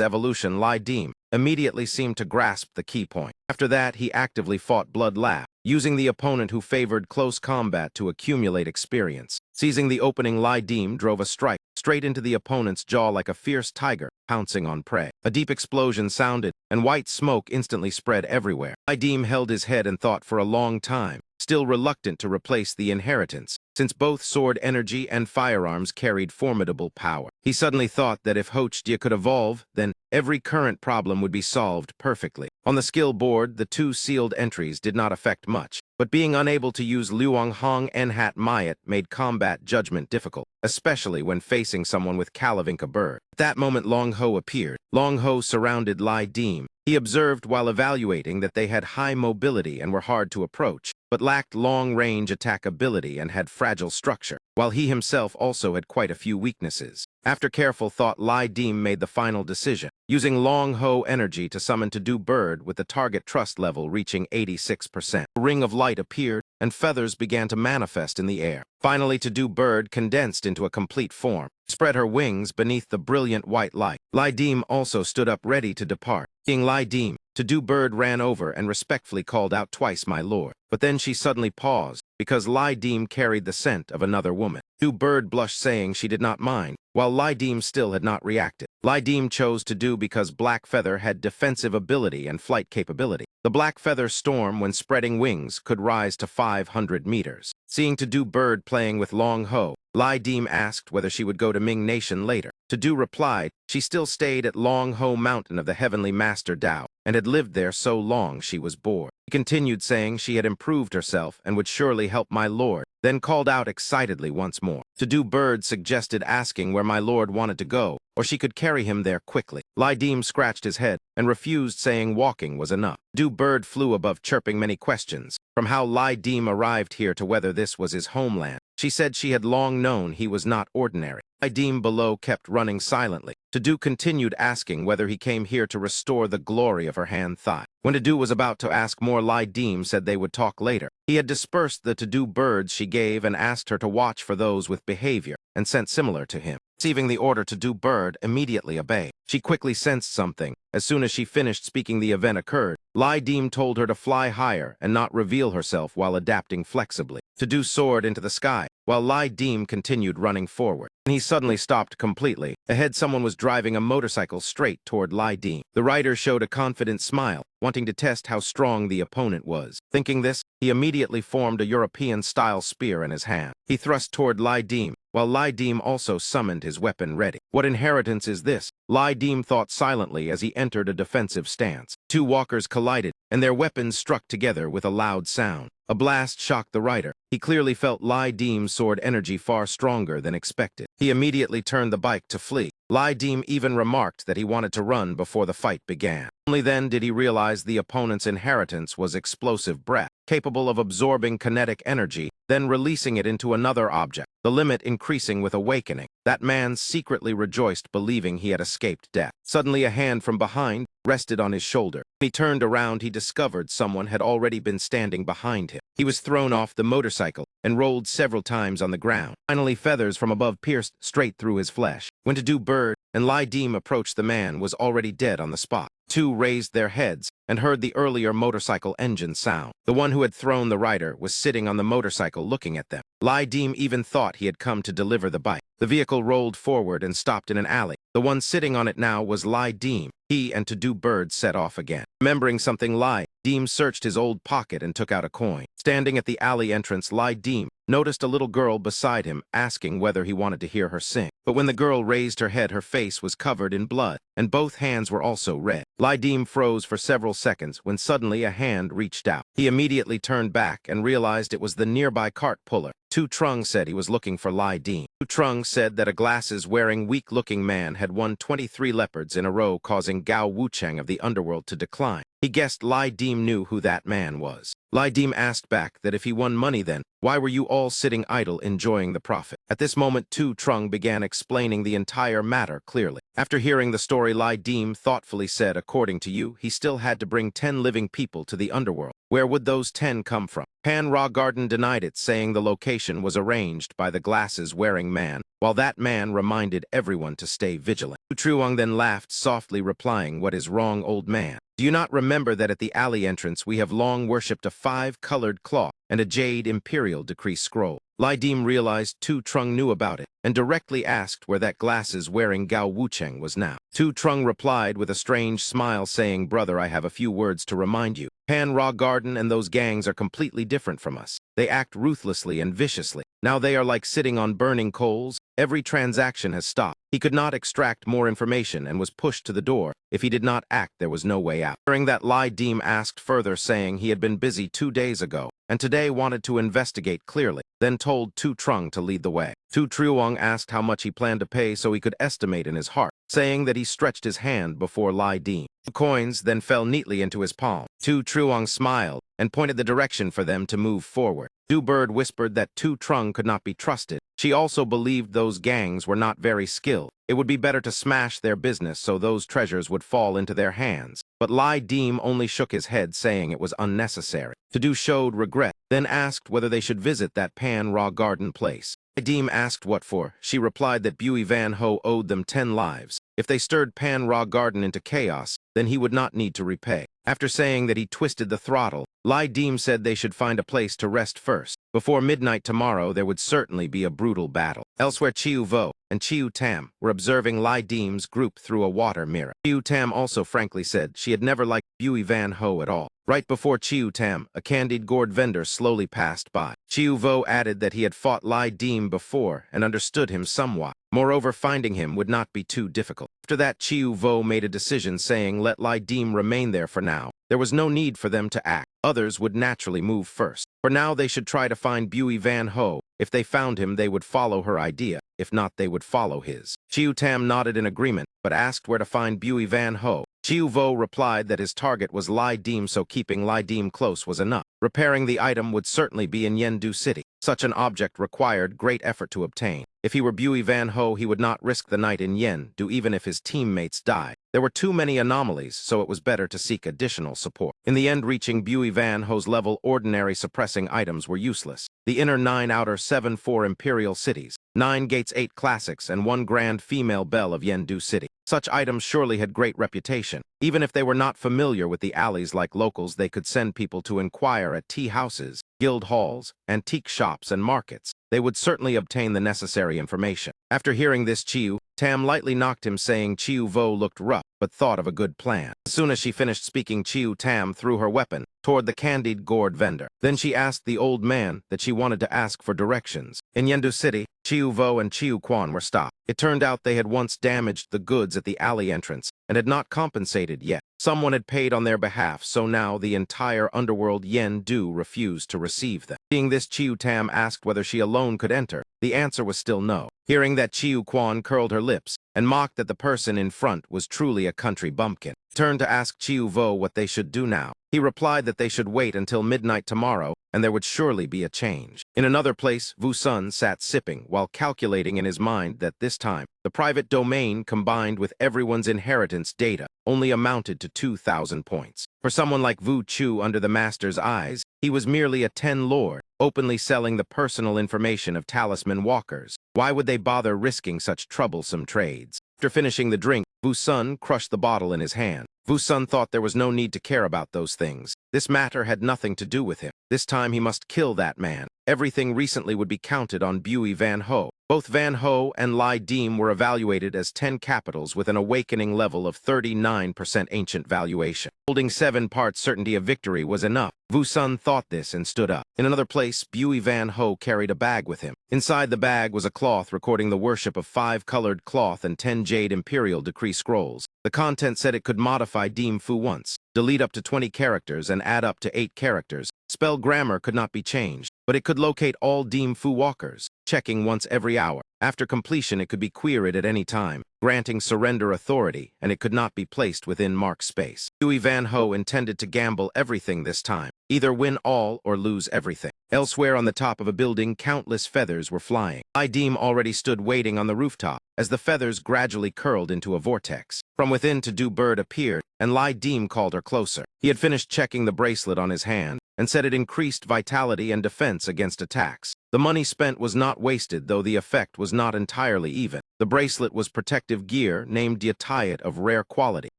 evolution, Lai Deem immediately seemed to grasp the key point. After that, he actively fought Blood Laugh, using the opponent who favored close combat to accumulate experience. Seizing the opening, Lai Deem drove a strike straight into the opponent's jaw like a fierce tiger pouncing on prey. A deep explosion sounded, and white smoke instantly spread everywhere. Lai Deem held his head and thought for a long time, still reluctant to replace the inheritance, since both sword energy and firearms carried formidable power. He suddenly thought that if Hojie could evolve, then every current problem would be solved perfectly. On the skill board, the two sealed entries did not affect much, but being unable to use Luang Hong Enhat Mayat made combat judgment difficult, especially when facing someone with Kalavinka Bird. At that moment, Long Ho appeared. Long Ho surrounded Lai Deem. He observed while evaluating that they had high mobility and were hard to approach, but lacked long-range attack ability and had fragile structure, while he himself also had quite a few weaknesses. After careful thought, Lai Deem made the final decision, using Long Ho energy to summon To Do Bird with the target trust level reaching 86%. A ring of light appeared, and feathers began to manifest in the air. Finally, To Do Bird condensed into a complete form, spread her wings beneath the brilliant white light. Lai Deem also stood up ready to depart. Seeing Lai Deem, To Do Bird ran over and respectfully called out twice, "My lord." But then she suddenly paused, because Lai Deem carried the scent of another woman. To Do Bird blushed, saying she did not mind, while Lai Deem still had not reacted. Lai Deem chose To Do because Black Feather had defensive ability and flight capability. The Black Feather storm, when spreading wings, could rise to 500 meters. Seeing To Do Bird playing with Long Ho, Lai Deem asked whether she would go to Ming Nation later. To Do replied she still stayed at Long Ho Mountain of the Heavenly Master Dao, and had lived there so long she was bored. He continued, saying she had improved herself and would surely help my lord, then called out excitedly once more. To Do Bird suggested asking where my lord wanted to go, or she could carry him there quickly. Lai Deem scratched his head and refused, saying walking was enough. To Do Bird flew above, chirping many questions, from how Lai Deem arrived here to whether this was his homeland. She said she had long known he was not ordinary. Lai Deem below kept running silently. To Do continued asking whether he came here to restore the glory of her hand thigh. When To Do was about to ask more, Lai Deem said they would talk later. He had dispersed the To Do Birds she gave and asked her to watch for those with behavior and sent similar to him. Receiving the order, To Do Bird immediately obeyed. She quickly sensed something. As soon as she finished speaking, the event occurred. Lai Deem told her to fly higher and not reveal herself while adapting flexibly. To Do soared into the sky, while Lai Deem continued running forward. And he suddenly stopped completely. Ahead, someone was driving a motorcycle straight toward Lai Deem. The rider showed a confident smile, wanting to test how strong the opponent was. Thinking this, he immediately formed a European-style spear in his hand. He thrust toward Lai Deem, while Lai Deem also summoned his weapon ready. What inheritance is this? Lai Deem thought silently as he entered a defensive stance. Two walkers collided, and their weapons struck together with a loud sound. A blast shocked the rider. He clearly felt Lai Deem's sword energy far stronger than expected. He immediately turned the bike to flee. Lai Deem even remarked that he wanted to run before the fight began. Only then did he realize the opponent's inheritance was explosive breath, capable of absorbing kinetic energy, then releasing it into another object, the limit increasing with awakening. That man secretly rejoiced, believing he had escaped death. Suddenly, a hand from behind rested on his shoulder. When he turned around, he discovered someone had already been standing behind him. He was thrown off the motorcycle and rolled several times on the ground. Finally, feathers from above pierced straight through his flesh. When To Do Bird and Lai Deem approached, the man was already dead on the spot. Two raised their heads and heard the earlier motorcycle engine sound. The one who had thrown the rider was sitting on the motorcycle looking at them. Lai Deem even thought he had come to deliver the bike. The vehicle rolled forward and stopped in an alley. The one sitting on it now was Lai Deem. He and To Do Bird set off again. Remembering something, Lai Deem searched his old pocket and took out a coin. Standing at the alley entrance, Lai Deem noticed a little girl beside him asking whether he wanted to hear her sing. But when the girl raised her head, her face was covered in blood, and both hands were also red. Dim froze for several seconds when suddenly a hand reached out. He immediately turned back and realized it was the nearby cart puller. Tu Trung said he was looking for Dim. Tu Trung said that a glasses-wearing, weak-looking man had won 23 leopards in a row, causing Gao Wucheng of the underworld to decline. He guessed Dim knew who that man was. Dim asked back that if he won money then, why were you all sitting idle enjoying the profit? At this moment, Tu Trung began explaining the entire matter clearly. After hearing the story, Dim thoughtfully said, according to you, he still had to bring 10 living people to the underworld. Where would those 10 come from? Manhwa Garden denied it, saying the location was arranged by the glasses-wearing man, while that man reminded everyone to stay vigilant. Tu Truong then laughed softly, replying, "What is wrong, old man? Do you not remember that at the alley entrance we have long worshipped a 5-colored cloth and a jade imperial decree scroll?" Dim realized Tu Trung knew about it and directly asked where that glasses-wearing Gao Wucheng was now. Tu Trung replied with a strange smile, saying, "Brother, I have a few words to remind you. Manhwa Garden and those gangs are completely different from us. They act ruthlessly and viciously. Now they are like sitting on burning coals. Every transaction has stopped." He could not extract more information and was pushed to the door. If he did not act, there was no way out. During that, Dim asked further, saying he had been busy 2 days ago and today wanted to investigate clearly, then told Tu Trung to lead the way. Tu Truong asked how much he planned to pay so he could estimate in his heart, saying that he stretched his hand before Dim. The coins then fell neatly into his palm. Tu Truong smiled and pointed the direction for them to move forward. Du Bird whispered that Tu Trung could not be trusted. She also believed those gangs were not very skilled. It would be better to smash their business so those treasures would fall into their hands. But Dim only shook his head, saying it was unnecessary. Du showed regret, then asked whether they should visit that Manhwa Garden place. Dim asked what for. She replied that Bui Van Ho owed them 10 lives. If they stirred Manhwa Garden into chaos, then he would not need to repay. After saying that he twisted the throttle, Dim said they should find a place to rest first. Before midnight tomorrow, there would certainly be a brutal battle. Elsewhere, Chiu Vo and Chiu Tam were observing Dim's group through a water mirror. Chiu Tam also frankly said she had never liked Bui Van Ho at all. Right before Chiu Tam, a candied gourd vendor slowly passed by. Chiu Vo added that he had fought Dim before and understood him somewhat. Moreover, finding him would not be too difficult. After that, Chiu Vo made a decision, saying let Dim remain there for now. There was no need for them to act. Others would naturally move first. For now, they should try to find Bui Van Ho. If they found him, they would follow her idea. If not, they would follow his. Chiu Tam nodded in agreement, but asked where to find Bui Van Ho. Chiu Vo replied that his target was Dim, so keeping Dim close was enough. Repairing the item would certainly be in Yendu City. Such an object required great effort to obtain. If he were Bui Van Ho, he would not risk the night in Yendu, even if his teammates died. There were too many anomalies, so it was better to seek additional support. In the end, reaching Bui Van Ho's level, ordinary suppressing items were useless. The inner 9 outer 7 4 imperial cities, 9 gates 8 classics, and 1 grand female belle of Yendu City. Such items surely had great reputation. Even if they were not familiar with the alleys like locals, they could send people to inquire at tea houses, guild halls, antique shops, and markets. They would certainly obtain the necessary information. After hearing this, Chiu Tam lightly knocked him, saying Chiu Vo looked rough, but thought of a good plan. As soon as she finished speaking, Chiu Tam threw her weapon toward the candied gourd vendor. Then she asked the old man that she wanted to ask for directions. In Yendu City, Chiu Vo and Chiu Quan were stopped. It turned out they had once damaged the goods at the alley entrance and had not compensated yet. Someone had paid on their behalf, so now the entire underworld Yendu refused to receive them. Seeing this, Chiu Tam asked whether she alone could enter. The answer was still no. Hearing that, Chiu Quan curled her lips and mocked that the person in front was truly a country bumpkin. Turned to ask Chiu Vo what they should do now. He replied that they should wait until midnight tomorrow, and there would surely be a change. In another place, Vu Sun sat sipping while calculating in his mind that this time, the private domain combined with everyone's inheritance data only amounted to 2,000 points. For someone like Vu Chu under the master's eyes, he was merely a 10 lord, openly selling the personal information of talisman walkers. Why would they bother risking such troublesome trades? After finishing the drink, Vu Sun crushed the bottle in his hand. Vu Sun thought there was no need to care about those things. This matter had nothing to do with him. This time he must kill that man. Everything recently would be counted on Bui Van Ho. Both Van Ho and Lai Diem were evaluated as 10 capitals with an awakening level of 39% ancient valuation. Holding 7 parts certainty of victory was enough. Vu Sun thought this and stood up. In another place, Bui Van Ho carried a bag with him. Inside the bag was a cloth recording the worship of 5 colored cloth and 10 jade imperial decree scrolls. The content said it could modify Diem Fu once, delete up to 20 characters and add up to 8 characters. Spell grammar could not be changed, but it could locate all Diem Fu walkers, checking once every hour. After completion, it could be queried at any time, granting surrender authority, and it could not be placed within marked space. Bui Van Ho intended to gamble everything this time, either win all or lose everything. Elsewhere on the top of a building, countless feathers were flying. Lai Diem already stood waiting on the rooftop, as the feathers gradually curled into a vortex. From within, To-Do Bird appeared, and Lai Diem called her closer. He had finished checking the bracelet on his hand, and said it increased vitality and defense against attacks. The money spent was not wasted, though the effect was not entirely even. The bracelet was protective gear named Diatayat of rare quality,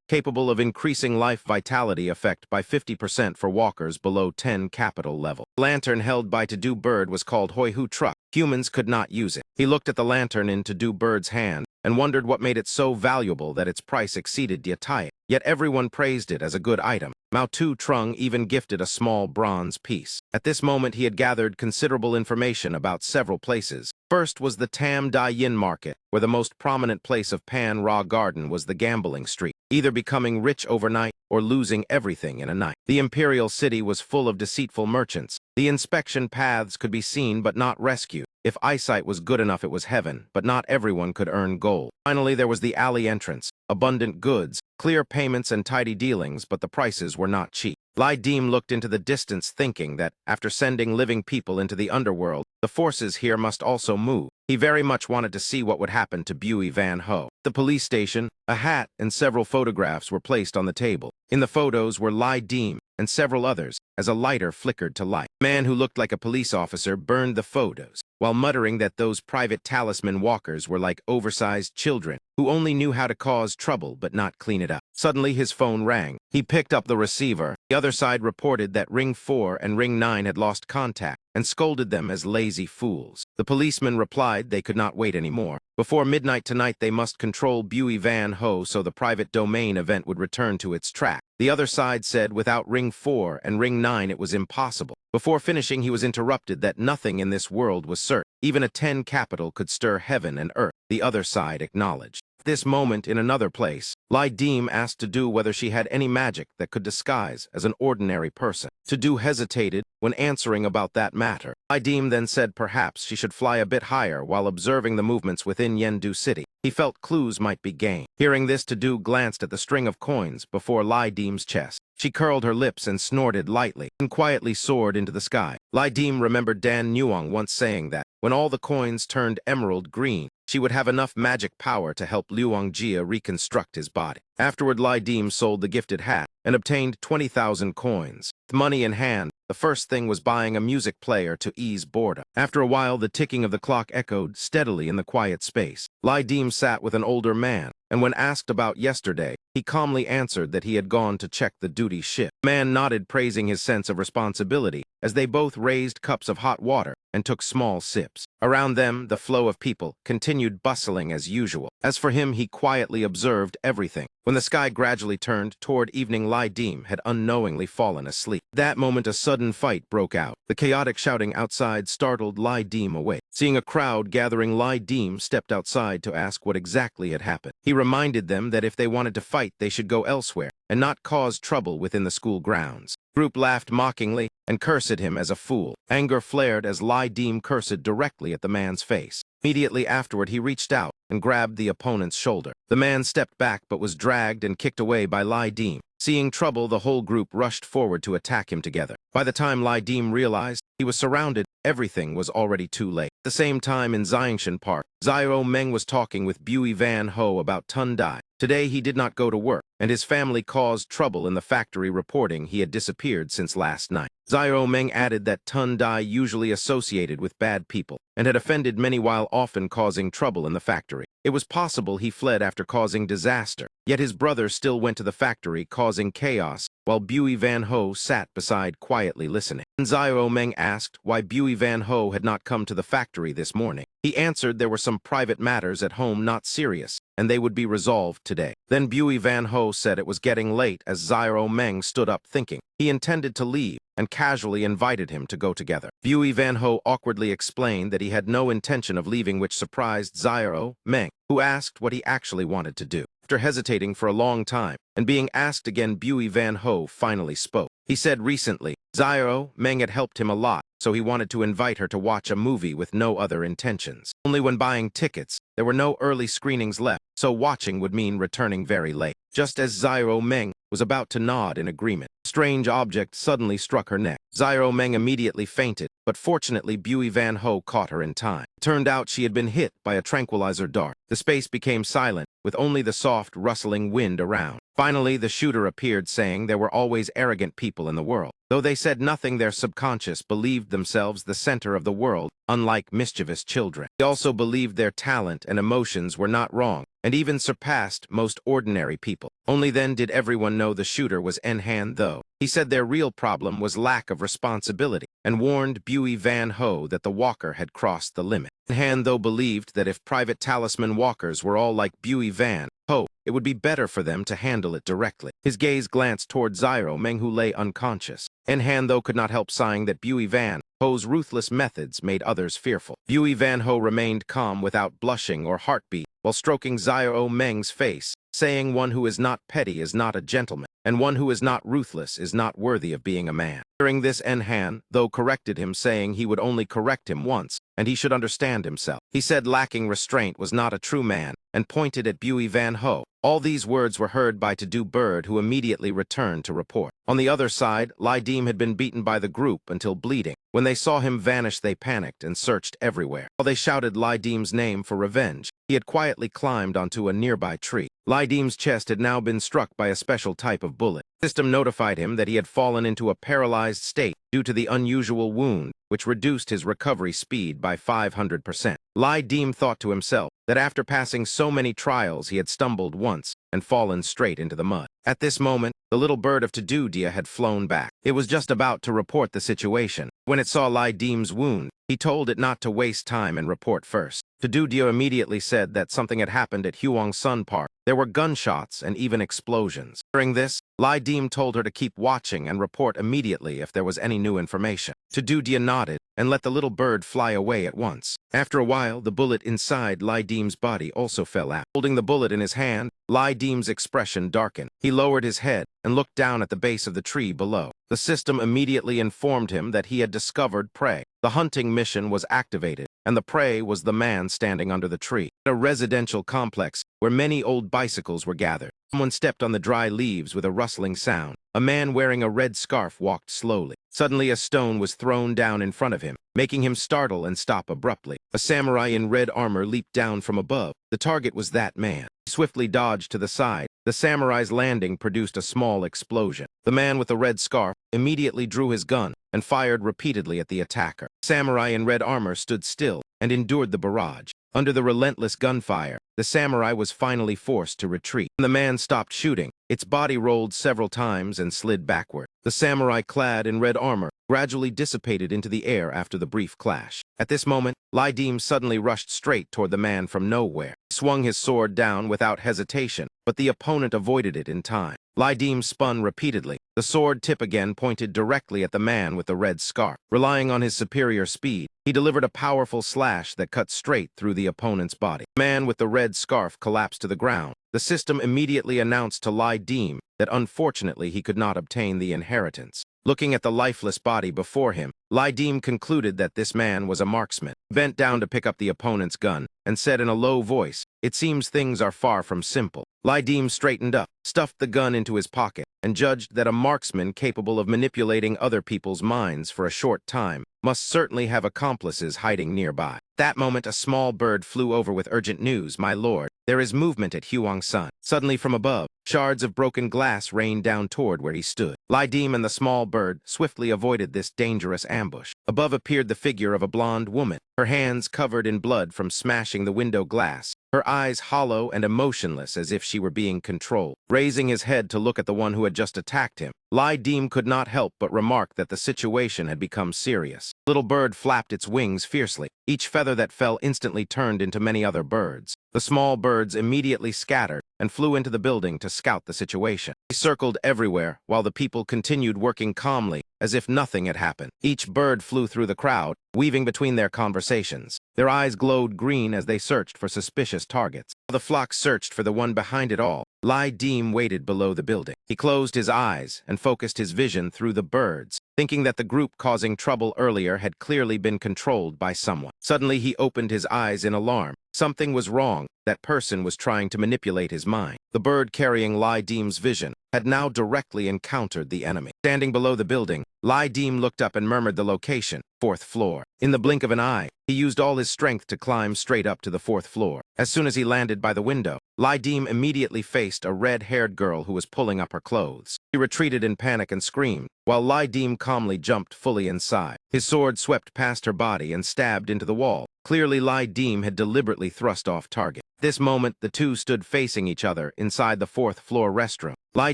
capable of increasing life vitality effect by 50% for walkers below 10 capital level. The lantern held by To-Do Bird was called Hoi Hu Truck. Humans could not use it. He looked at the lantern in To-Do Bird's hand and wondered what made it so valuable that its price exceeded Diatayat. Yet everyone praised it as a good item. Mao Tu Trung even gifted a small bronze piece. At this moment, he had gathered considerable information about several places. First was the Tam Dai Yin market, where the most prominent place of Pan Ra Garden was the gambling street, either becoming rich overnight or losing everything in a night. The imperial city was full of deceitful merchants. The inspection paths could be seen but not rescued. If eyesight was good enough, it was heaven, but not everyone could earn gold. Finally, there was the alley entrance, abundant goods, clear payments and tidy dealings, but the prices were not cheap. Lai Diem looked into the distance, thinking that, after sending living people into the underworld, the forces here must also move. He very much wanted to see what would happen to Bui Van Ho. The police station, a hat and several photographs were placed on the table. In the photos were Lai Diem and several others, as a lighter flickered to life. A man who looked like a police officer burned the photos, while muttering that those private talisman walkers were like oversized children who only knew how to cause trouble but not clean it up. Suddenly his phone rang. He picked up the receiver. The other side reported that Ring 4 and Ring 9 had lost contact and scolded them as lazy fools. The policeman replied they could not wait anymore. Before midnight tonight, they must control Bui Van Ho so the private domain event would return to its track. The other side said without Ring 4 and Ring 9 it was impossible. Before finishing, he was interrupted that nothing in this world was certain. Even a 10 capital could stir heaven and earth. The other side acknowledged. At this moment, in another place, Lai Diem asked To-Do whether she had any magic that could disguise as an ordinary person. To-Do hesitated when answering about that matter. Lai Diem then said perhaps she should fly a bit higher while observing the movements within Yendu City. He felt clues might be gained. Hearing this, To-Do glanced at the string of coins before Lai Diem's chest. She curled her lips and snorted lightly, and quietly soared into the sky. Lai Diem remembered Dan Nuong once saying that, when all the coins turned emerald green, she would have enough magic power to help Luong Jia reconstruct his body. Afterward, Lai Diem sold the gifted hat and obtained 20,000 coins. With money in hand, the first thing was buying a music player to ease boredom. After a while, the ticking of the clock echoed steadily in the quiet space. Lai Diem sat with an older man, and when asked about yesterday, he calmly answered that he had gone to check the duty shift. The man nodded, praising his sense of responsibility, as they both raised cups of hot water and took small sips. Around them, the flow of people continued bustling as usual. As for him, he quietly observed everything. When the sky gradually turned toward evening, Lai Diem had unknowingly fallen asleep. At that moment, a sudden fight broke out. The chaotic shouting outside startled Lai Diem awake. Seeing a crowd gathering, Lai Diem stepped outside to ask what exactly had happened. He reminded them that if they wanted to fight, they should go elsewhere and not cause trouble within the school grounds. The group laughed mockingly and cursed him as a fool. Anger flared as Lai Diem cursed directly at the man's face. Immediately afterward, he reached out and grabbed the opponent's shoulder. The man stepped back but was dragged and kicked away by Lai Diem. Seeing trouble, the whole group rushed forward to attack him together. By the time Lai Diem realized he was surrounded, everything was already too late. At the same time, in Xiangshan Park, Xiao Meng was talking with Bui Van Ho about Tun Dai. Today he did not go to work, and his family caused trouble in the factory, reporting he had disappeared since last night. Xiao Meng added that Tun Dai usually associated with bad people and had offended many while often causing trouble in the factory. It was possible he fled after causing disaster, yet his brother still went to the factory causing chaos while Bui Van Ho sat beside quietly listening. When Zyro Meng asked why Bui Van Ho had not come to the factory this morning, he answered there were some private matters at home not serious, and they would be resolved today. Then Bui Van Ho said it was getting late as Zyro Meng stood up thinking. He intended to leave and casually invited him to go together. Bui Van Ho awkwardly explained that he had no intention of leaving, which surprised Zyro Meng, who asked what he actually wanted to do. After hesitating for a long time and being asked again, Bui Van Ho finally spoke. He said recently, Zyro Meng had helped him a lot, so he wanted to invite her to watch a movie with no other intentions. Only when buying tickets, there were no early screenings left, so watching would mean returning very late. Just as Zyro Meng was about to nod in agreement, a strange object suddenly struck her neck. Zyro Meng immediately fainted, but fortunately Bui Van Ho caught her in time. It turned out she had been hit by a tranquilizer dart. The space became silent, with only the soft, rustling wind around. Finally, the shooter appeared, saying there were always arrogant people in the world. Though they said nothing, their subconscious believed themselves the center of the world, unlike mischievous children. They also believed their talent and emotions were not wrong, and even surpassed most ordinary people. Only then did everyone know the shooter was Enhan, though. He said their real problem was lack of responsibility, and warned Bui Van Ho that the walker had crossed the limit. Enhan, though, believed that if private talisman walkers were all like Bui Van Ho, it would be better for them to handle it directly. His gaze glanced toward Zyro Meng, who lay unconscious. Enhan, though, could not help sighing that Bui Van Ho's ruthless methods made others fearful. Bui Van Ho remained calm without blushing or heartbeat, while stroking Zyro Meng's face, saying one who is not petty is not a gentleman, and one who is not ruthless is not worthy of being a man. Hearing this, Enhan, though, corrected him, saying he would only correct him once, and he should understand himself. He said lacking restraint was not a true man, and pointed at Bui Van Ho. All these words were heard by To-Do Bird, who immediately returned to report. On the other side, Lai Deem had been beaten by the group until bleeding. When they saw him vanish, they panicked and searched everywhere. While they shouted Lai Deem's name for revenge, he had quietly climbed onto a nearby tree. Lai Deem's chest had now been struck by a special type of bullet. The system notified him that he had fallen into a paralyzed state due to the unusual wound, which reduced his recovery speed by 500%. Lai Deem thought to himself that after passing so many trials, he had stumbled once and fallen straight into the mud. At this moment, the little bird of To-Do Dia had flown back. It was just about to report the situation. When it saw Lai Deem's wound, he told it not to waste time and report first. To-Do Dia immediately said that something had happened at Huang Sun Park. There were gunshots and even explosions. During this, Lai Deem told her to keep watching and report immediately if there was any new information. To-Do Dia nodded and let the little bird fly away at once. After a while, the bullet inside Lai Deem's body also fell out. Holding the bullet in his hand, Lai Deem's expression darkened. He lowered his head and looked down at the base of the tree below. The system immediately informed him that he had discovered prey. The hunting mission was activated, and the prey was the man standing under the tree. A residential complex where many old bicycles were gathered. Someone stepped on the dry leaves with a rustling sound. A man wearing a red scarf walked slowly. Suddenly, a stone was thrown down in front of him, making him startle and stop abruptly. A samurai in red armor leaped down from above. The target was that man. He swiftly dodged to the side. The samurai's landing produced a small explosion. The man with the red scarf immediately drew his gun and fired repeatedly at the attacker. The samurai in red armor stood still and endured the barrage. Under the relentless gunfire, the samurai was finally forced to retreat. When the man stopped shooting, its body rolled several times and slid backward. The samurai clad in red armor gradually dissipated into the air after the brief clash. At this moment, Lai Deem suddenly rushed straight toward the man from nowhere. He swung his sword down without hesitation, but the opponent avoided it in time. Lai Deem spun repeatedly. The sword tip again pointed directly at the man with the red scarf. Relying on his superior speed, he delivered a powerful slash that cut straight through the opponent's body. The man with the red scarf collapsed to the ground. The system immediately announced to Lai Deem that unfortunately he could not obtain the inheritance. Looking at the lifeless body before him, Lai Deem concluded that this man was a marksman. He bent down to pick up the opponent's gun and said in a low voice, "It seems things are far from simple." Lai Deem straightened up, stuffed the gun into his pocket, and judged that a marksman capable of manipulating other people's minds for a short time must certainly have accomplices hiding nearby. At that moment, a small bird flew over with urgent news. "My lord, there is movement at Huang Sun." Suddenly from above, shards of broken glass rained down toward where he stood. Lai Deem and the small bird swiftly avoided this dangerous ambush. Above appeared the figure of a blonde woman, her hands covered in blood from smashing the window glass, her eyes hollow and emotionless as if she were being controlled. Raising his head to look at the one who had just attacked him, Lai Deem could not help but remark that the situation had become serious. The little bird flapped its wings fiercely. Each feather that fell instantly turned into many other birds. The small birds immediately scattered and flew into the building to scout the situation. They circled everywhere while the people continued working calmly as if nothing had happened. Each bird flew through the crowd, weaving between their conversations. Their eyes glowed green as they searched for suspicious targets. While the flock searched for the one behind it all, Lai Deem waited below the building. He closed his eyes and focused his vision through the birds, thinking that the group causing trouble earlier had clearly been controlled by someone. Suddenly, he opened his eyes in alarm. Something was wrong. That person was trying to manipulate his mind. The bird carrying Lai Deem's vision had now directly encountered the enemy. Standing below the building, Lai Deem looked up and murmured the location, 4th floor. In the blink of an eye, he used all his strength to climb straight up to the 4th floor. As soon as he landed by the window, Lai Deem immediately faced a red-haired girl who was pulling up her clothes. She retreated in panic and screamed, while Lai Deem calmly jumped fully inside. His sword swept past her body and stabbed into the wall. Clearly, Lai Deem had deliberately thrust off target. At this moment, the two stood facing each other inside the 4th floor restroom. Lai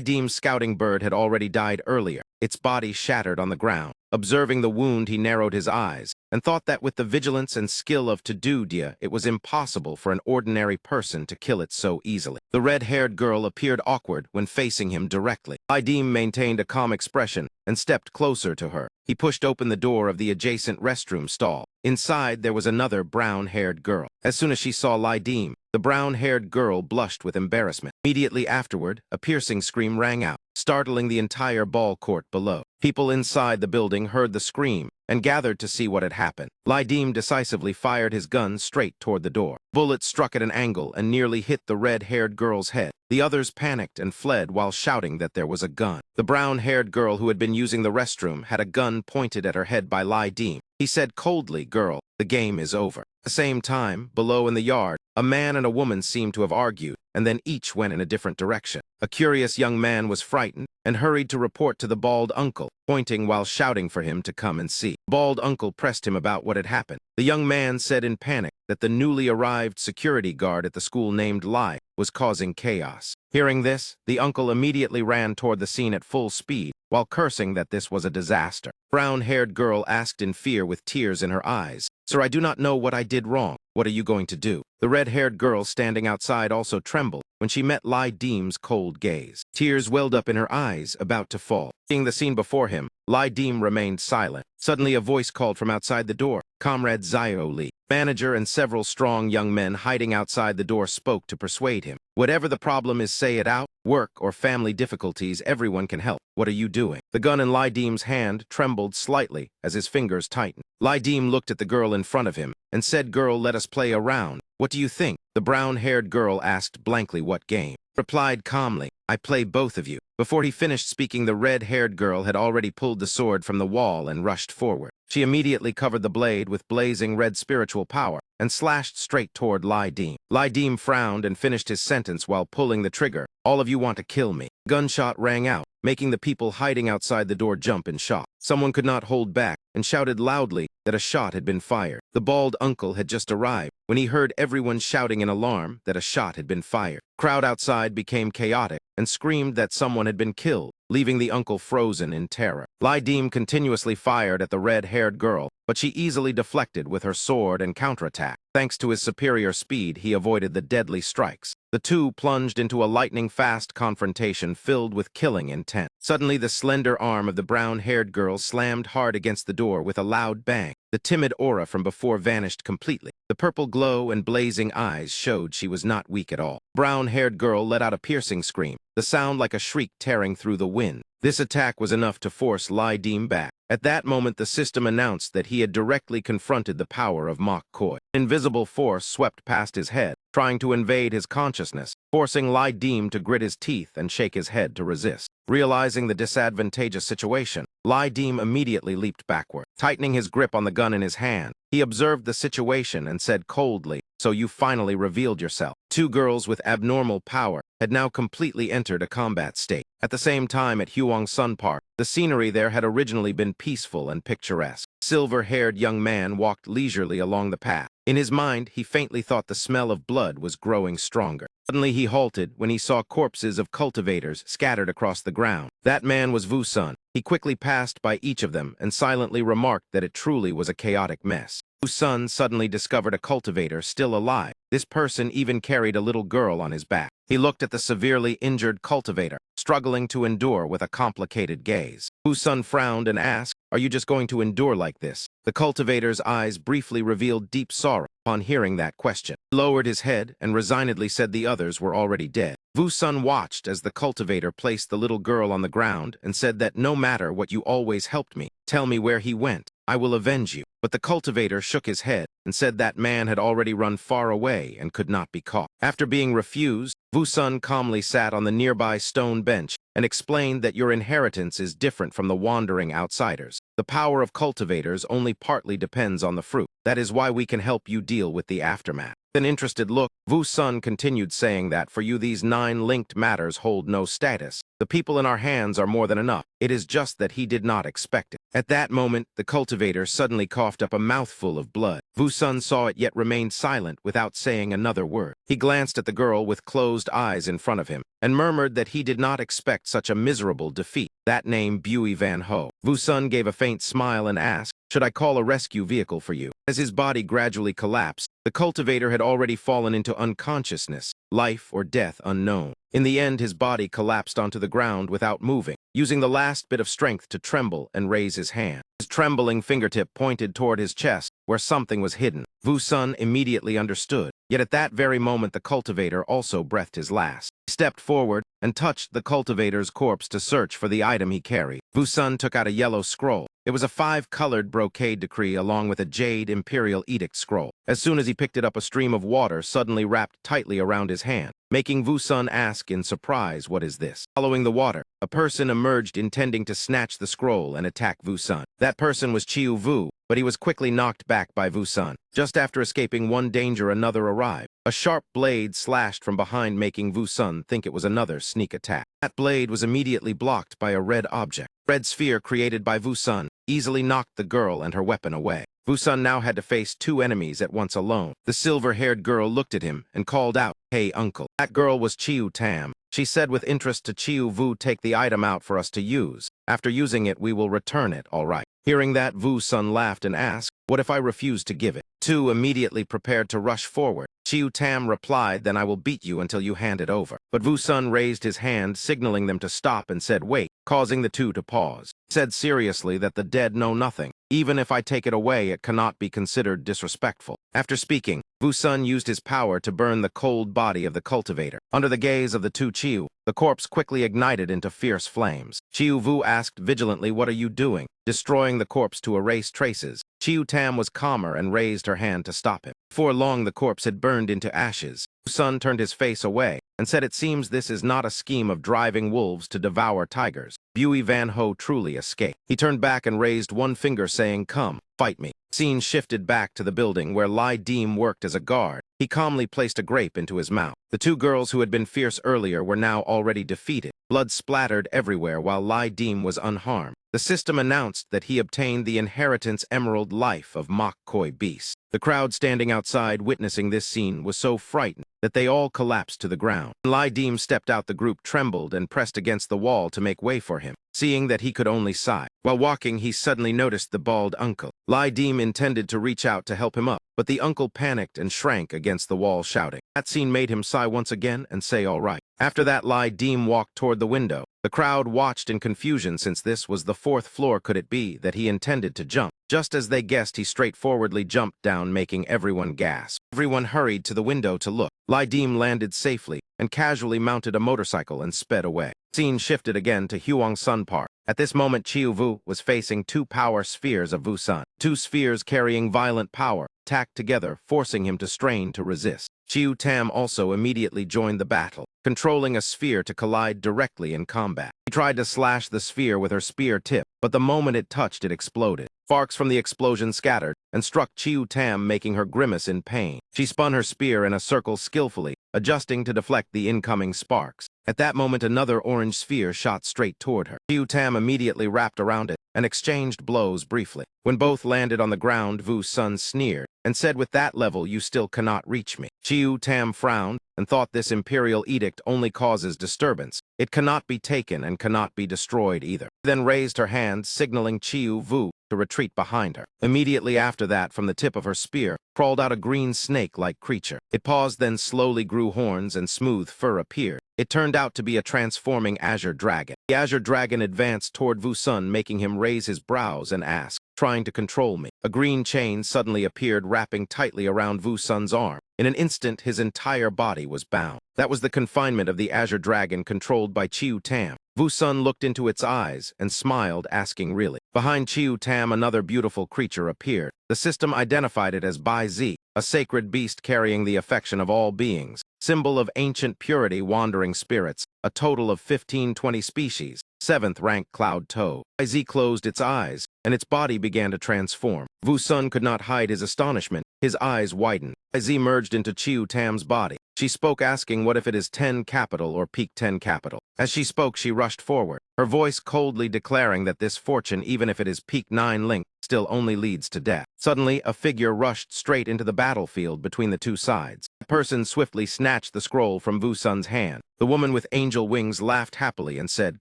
Deem's scouting bird had already died earlier, its body shattered on the ground. Observing the wound, he narrowed his eyes and thought that with the vigilance and skill of Dia, it was impossible for an ordinary person to kill it so easily. The red-haired girl appeared awkward when facing him directly. Lai Deem maintained a calm expression and stepped closer to her. He pushed open the door of the adjacent restroom stall. Inside, there was another brown-haired girl. As soon as she saw Lai Deem, the brown-haired girl blushed with embarrassment. Immediately afterward, a piercing scream rang out, startling the entire ball court below. People inside the building heard the scream and gathered to see what had happened. Lai Deem decisively fired his gun straight toward the door. Bullets struck at an angle and nearly hit the red-haired girl's head. The others panicked and fled while shouting that there was a gun. The brown-haired girl who had been using the restroom had a gun pointed at her head by Lai Deem. He said coldly, "Girl, the game is over." At the same time, below in the yard, a man and a woman seemed to have argued, and then each went in a different direction. A curious young man was frightened and hurried to report to the bald uncle, pointing while shouting for him to come and see. Bald uncle pressed him about what had happened. The young man said in panic that the newly arrived security guard at the school named Lai was causing chaos. Hearing this, the uncle immediately ran toward the scene at full speed, while cursing that this was a disaster. Brown-haired girl asked in fear with tears in her eyes, "Sir, I do not know what I did wrong. What are you going to do?" The red-haired girl standing outside also trembled when she met Lai Deem's cold gaze. Tears welled up in her eyes, about to fall. Seeing the scene before him, Lai Deem remained silent. Suddenly a voice called from outside the door, "Comrade Zio Lee." Manager and several strong young men hiding outside the door spoke to persuade him. "Whatever the problem is, say it out. Work or family difficulties, everyone can help. What are you doing?" The gun in Lai Deem's hand trembled slightly as his fingers tightened. Lai Deem looked at the girl in front of him and said, "Girl, let us play a round. What do you think?" The brown-haired girl asked blankly what game. Replied calmly, "I play both of you." Before he finished speaking, the red-haired girl had already pulled the sword from the wall and rushed forward. She immediately covered the blade with blazing red spiritual power and slashed straight toward Lai Deem. Lai Deem frowned and finished his sentence while pulling the trigger. "All of you want to kill me." Gunshot rang out, making the people hiding outside the door jump in shock. Someone could not hold back and shouted loudly that a shot had been fired. The bald uncle had just arrived when he heard everyone shouting in alarm that a shot had been fired. Crowd outside became chaotic and screamed that someone had been killed, leaving the uncle frozen in terror. Lai Deem continuously fired at the red-haired girl, but she easily deflected with her sword and counterattack. Thanks to his superior speed, he avoided the deadly strikes. The two plunged into a lightning-fast confrontation filled with killing intent. Suddenly, the slender arm of the brown-haired girl slammed hard against the door with a loud bang. The timid aura from before vanished completely. The purple glow and blazing eyes showed she was not weak at all. Brown-haired girl let out a piercing scream, the sound like a shriek tearing through the wind. This attack was enough to force Lai Deem back. At that moment, the system announced that he had directly confronted the power of Mok Koi. Invisible force swept past his head, trying to invade his consciousness, forcing Lai Deem to grit his teeth and shake his head to resist. Realizing the disadvantageous situation, Lai Deem immediately leaped backward. Tightening his grip on the gun in his hand, he observed the situation and said coldly, "So you finally revealed yourself." Two girls with abnormal power had now completely entered a combat state. At the same time at Huang Sun Park, the scenery there had originally been peaceful and picturesque. Silver-haired young man walked leisurely along the path. In his mind, he faintly thought the smell of blood was growing stronger. Suddenly he halted when he saw corpses of cultivators scattered across the ground. That man was Vu-sun. He quickly passed by each of them and silently remarked that it truly was a chaotic mess. Vu-sun suddenly discovered a cultivator still alive. This person even carried a little girl on his back. He looked at the severely injured cultivator, struggling to endure with a complicated gaze. Vu-sun frowned and asked, "Are you just going to endure like this?" The cultivator's eyes briefly revealed deep sorrow upon hearing that question. He lowered his head and resignedly said the others were already dead. Vu-sun watched as the cultivator placed the little girl on the ground and said that no matter what, you always helped me. Tell me where he went. I will avenge you. But the cultivator shook his head and said that man had already run far away and could not be caught. After being refused, Vu-sun calmly sat on the nearby stone bench and explained that your inheritance is different from the wandering outsiders. The power of cultivators only partly depends on the fruit. That is why we can help you deal with the aftermath. With an interested look, Vu-sun continued saying that for you these 9 linked matters hold no status. The people in our hands are more than enough. It is just that he did not expect it. At that moment, the cultivator suddenly coughed up a mouthful of blood. Vu-sun saw it yet remained silent without saying another word. He glanced at the girl with closed eyes in front of him and murmured that he did not expect such a miserable defeat. That name, Bui Van Ho. Vu-sun gave a faint smile and asked, "Should I call a rescue vehicle for you?" As his body gradually collapsed, the cultivator had already fallen into unconsciousness, life or death unknown. In the end, his body collapsed onto the ground without moving, using the last bit of strength to tremble and raise his hand. His trembling fingertip pointed toward his chest, where something was hidden. Vu-sun immediately understood. Yet at that very moment, the cultivator also breathed his last. He stepped forward and touched the cultivator's corpse to search for the item he carried. Vu-sun took out a yellow scroll. It was a 5-colored brocade decree along with a jade imperial edict scroll. As soon as he picked it up, a stream of water suddenly wrapped tightly around his hand, making Vu-sun ask in surprise, "What is this?" Following the water, a person emerged intending to snatch the scroll and attack Vu-sun. That person was Chiu Vu, but he was quickly knocked back by Vu-sun. Just after escaping one danger, another arrived. A sharp blade slashed from behind, making Vu-sun think it was another sneak attack. That blade was immediately blocked by a red object. Red sphere created by Vu-sun easily knocked the girl and her weapon away. Vu-sun now had to face 2 enemies at once alone. The silver-haired girl looked at him and called out, "Hey, uncle." That girl was Chiu Tam. She said with interest to Chiu Vu, "Take the item out for us to use. After using it, we will return it, all right." Hearing that, Vu-sun laughed and asked, "What if I refuse to give it?" 2 immediately prepared to rush forward. Chiu Tam replied, "Then I will beat you until you hand it over." But Vu-sun raised his hand, signaling them to stop, and said, "Wait," causing the 2 to pause. He said seriously that the dead know nothing. Even if I take it away, it cannot be considered disrespectful. After speaking, Vu-sun used his power to burn the cold body of the cultivator. Under the gaze of the 2 Chiu, the corpse quickly ignited into fierce flames. Chiu Vu asked vigilantly, "What are you doing?" Destroying the corpse to erase traces. Chiu Tam was calmer and raised her hand to stop him. Before long, the corpse had burned into ashes. Vu-sun turned his face away and said, "It seems this is not a scheme of driving wolves to devour tigers. Bui Van Ho truly escaped." He turned back and raised one finger, saying, "Come, fight me." Scene shifted back to the building where Lai Deem worked as a guard. He calmly placed a grape into his mouth. The 2 girls who had been fierce earlier were now already defeated. Blood splattered everywhere while Lai Deem was unharmed. The system announced that he obtained the inheritance emerald life of Mok Koi Beast. The crowd standing outside witnessing this scene was so frightened that they all collapsed to the ground. When Lai Deem stepped out, the group trembled and pressed against the wall to make way for him. Seeing that he could only sigh. While walking, he suddenly noticed the bald uncle. Lai Deem intended to reach out to help him up, but the uncle panicked and shrank against the wall, shouting. That scene made him sigh once again and say, "All right." After that, Lai Deem walked toward the window. The crowd watched in confusion, since this was the 4th floor. Could it be that he intended to jump? Just as they guessed, he straightforwardly jumped down, making everyone gasp. Everyone hurried to the window to look. Lai Deem landed safely and casually mounted a motorcycle and sped away. Scene shifted again to Huang Sun Park. At this moment, Chiu Vu was facing 2 power spheres of Vu-sun. 2 spheres carrying violent power, tacked together, forcing him to strain to resist. Chiu Tam also immediately joined the battle, controlling a sphere to collide directly in combat. He tried to slash the sphere with her spear tip, but the moment it touched, it exploded. Sparks from the explosion scattered and struck Chiu Tam, making her grimace in pain. She spun her spear in a circle skillfully, adjusting to deflect the incoming sparks. At that moment, another orange sphere shot straight toward her. Chiu Tam immediately wrapped around it and exchanged blows briefly. When both landed on the ground, Vu-sun sneered. and said, "With that level, you still cannot reach me." Chiu Tam frowned and thought this imperial edict only causes disturbance. It cannot be taken and cannot be destroyed either. She then raised her hand, signaling Chiu Vu to retreat behind her. Immediately after that, from the tip of her spear, crawled out a green snake-like creature. It paused, then slowly grew horns and smooth fur appeared. It turned out to be a transforming azure dragon. The azure dragon advanced toward Vu Sun, making him raise his brows and ask, "Trying to control me?" A green chain suddenly appeared, wrapping tightly around Vu Sun's arm. In an instant, his entire body was bound. That was the confinement of the azure dragon controlled by Chiu Tam. Vu Sun looked into its eyes and smiled, asking, "Really?" Behind Chiu Tam, another beautiful creature appeared. The system identified it as Bai Zi, a sacred beast carrying the affection of all beings, symbol of ancient purity, wandering spirits, a total of 1520 species, 7th rank Cloud Toe. Bai Zi closed its eyes, and its body began to transform. Vu Sun could not hide his astonishment. His eyes widened. Bai Zi merged into Chiu Tam's body. She spoke, asking, "What if it is 10 capital or peak 10 capital?" As she spoke, she rushed forward, her voice coldly declaring that this fortune, even if it is peak 9 link, still only leads to death. Suddenly, a figure rushed straight into the battlefield between the two sides. A person swiftly snatched the scroll from Vu Sun's hand. The woman with angel wings laughed happily and said,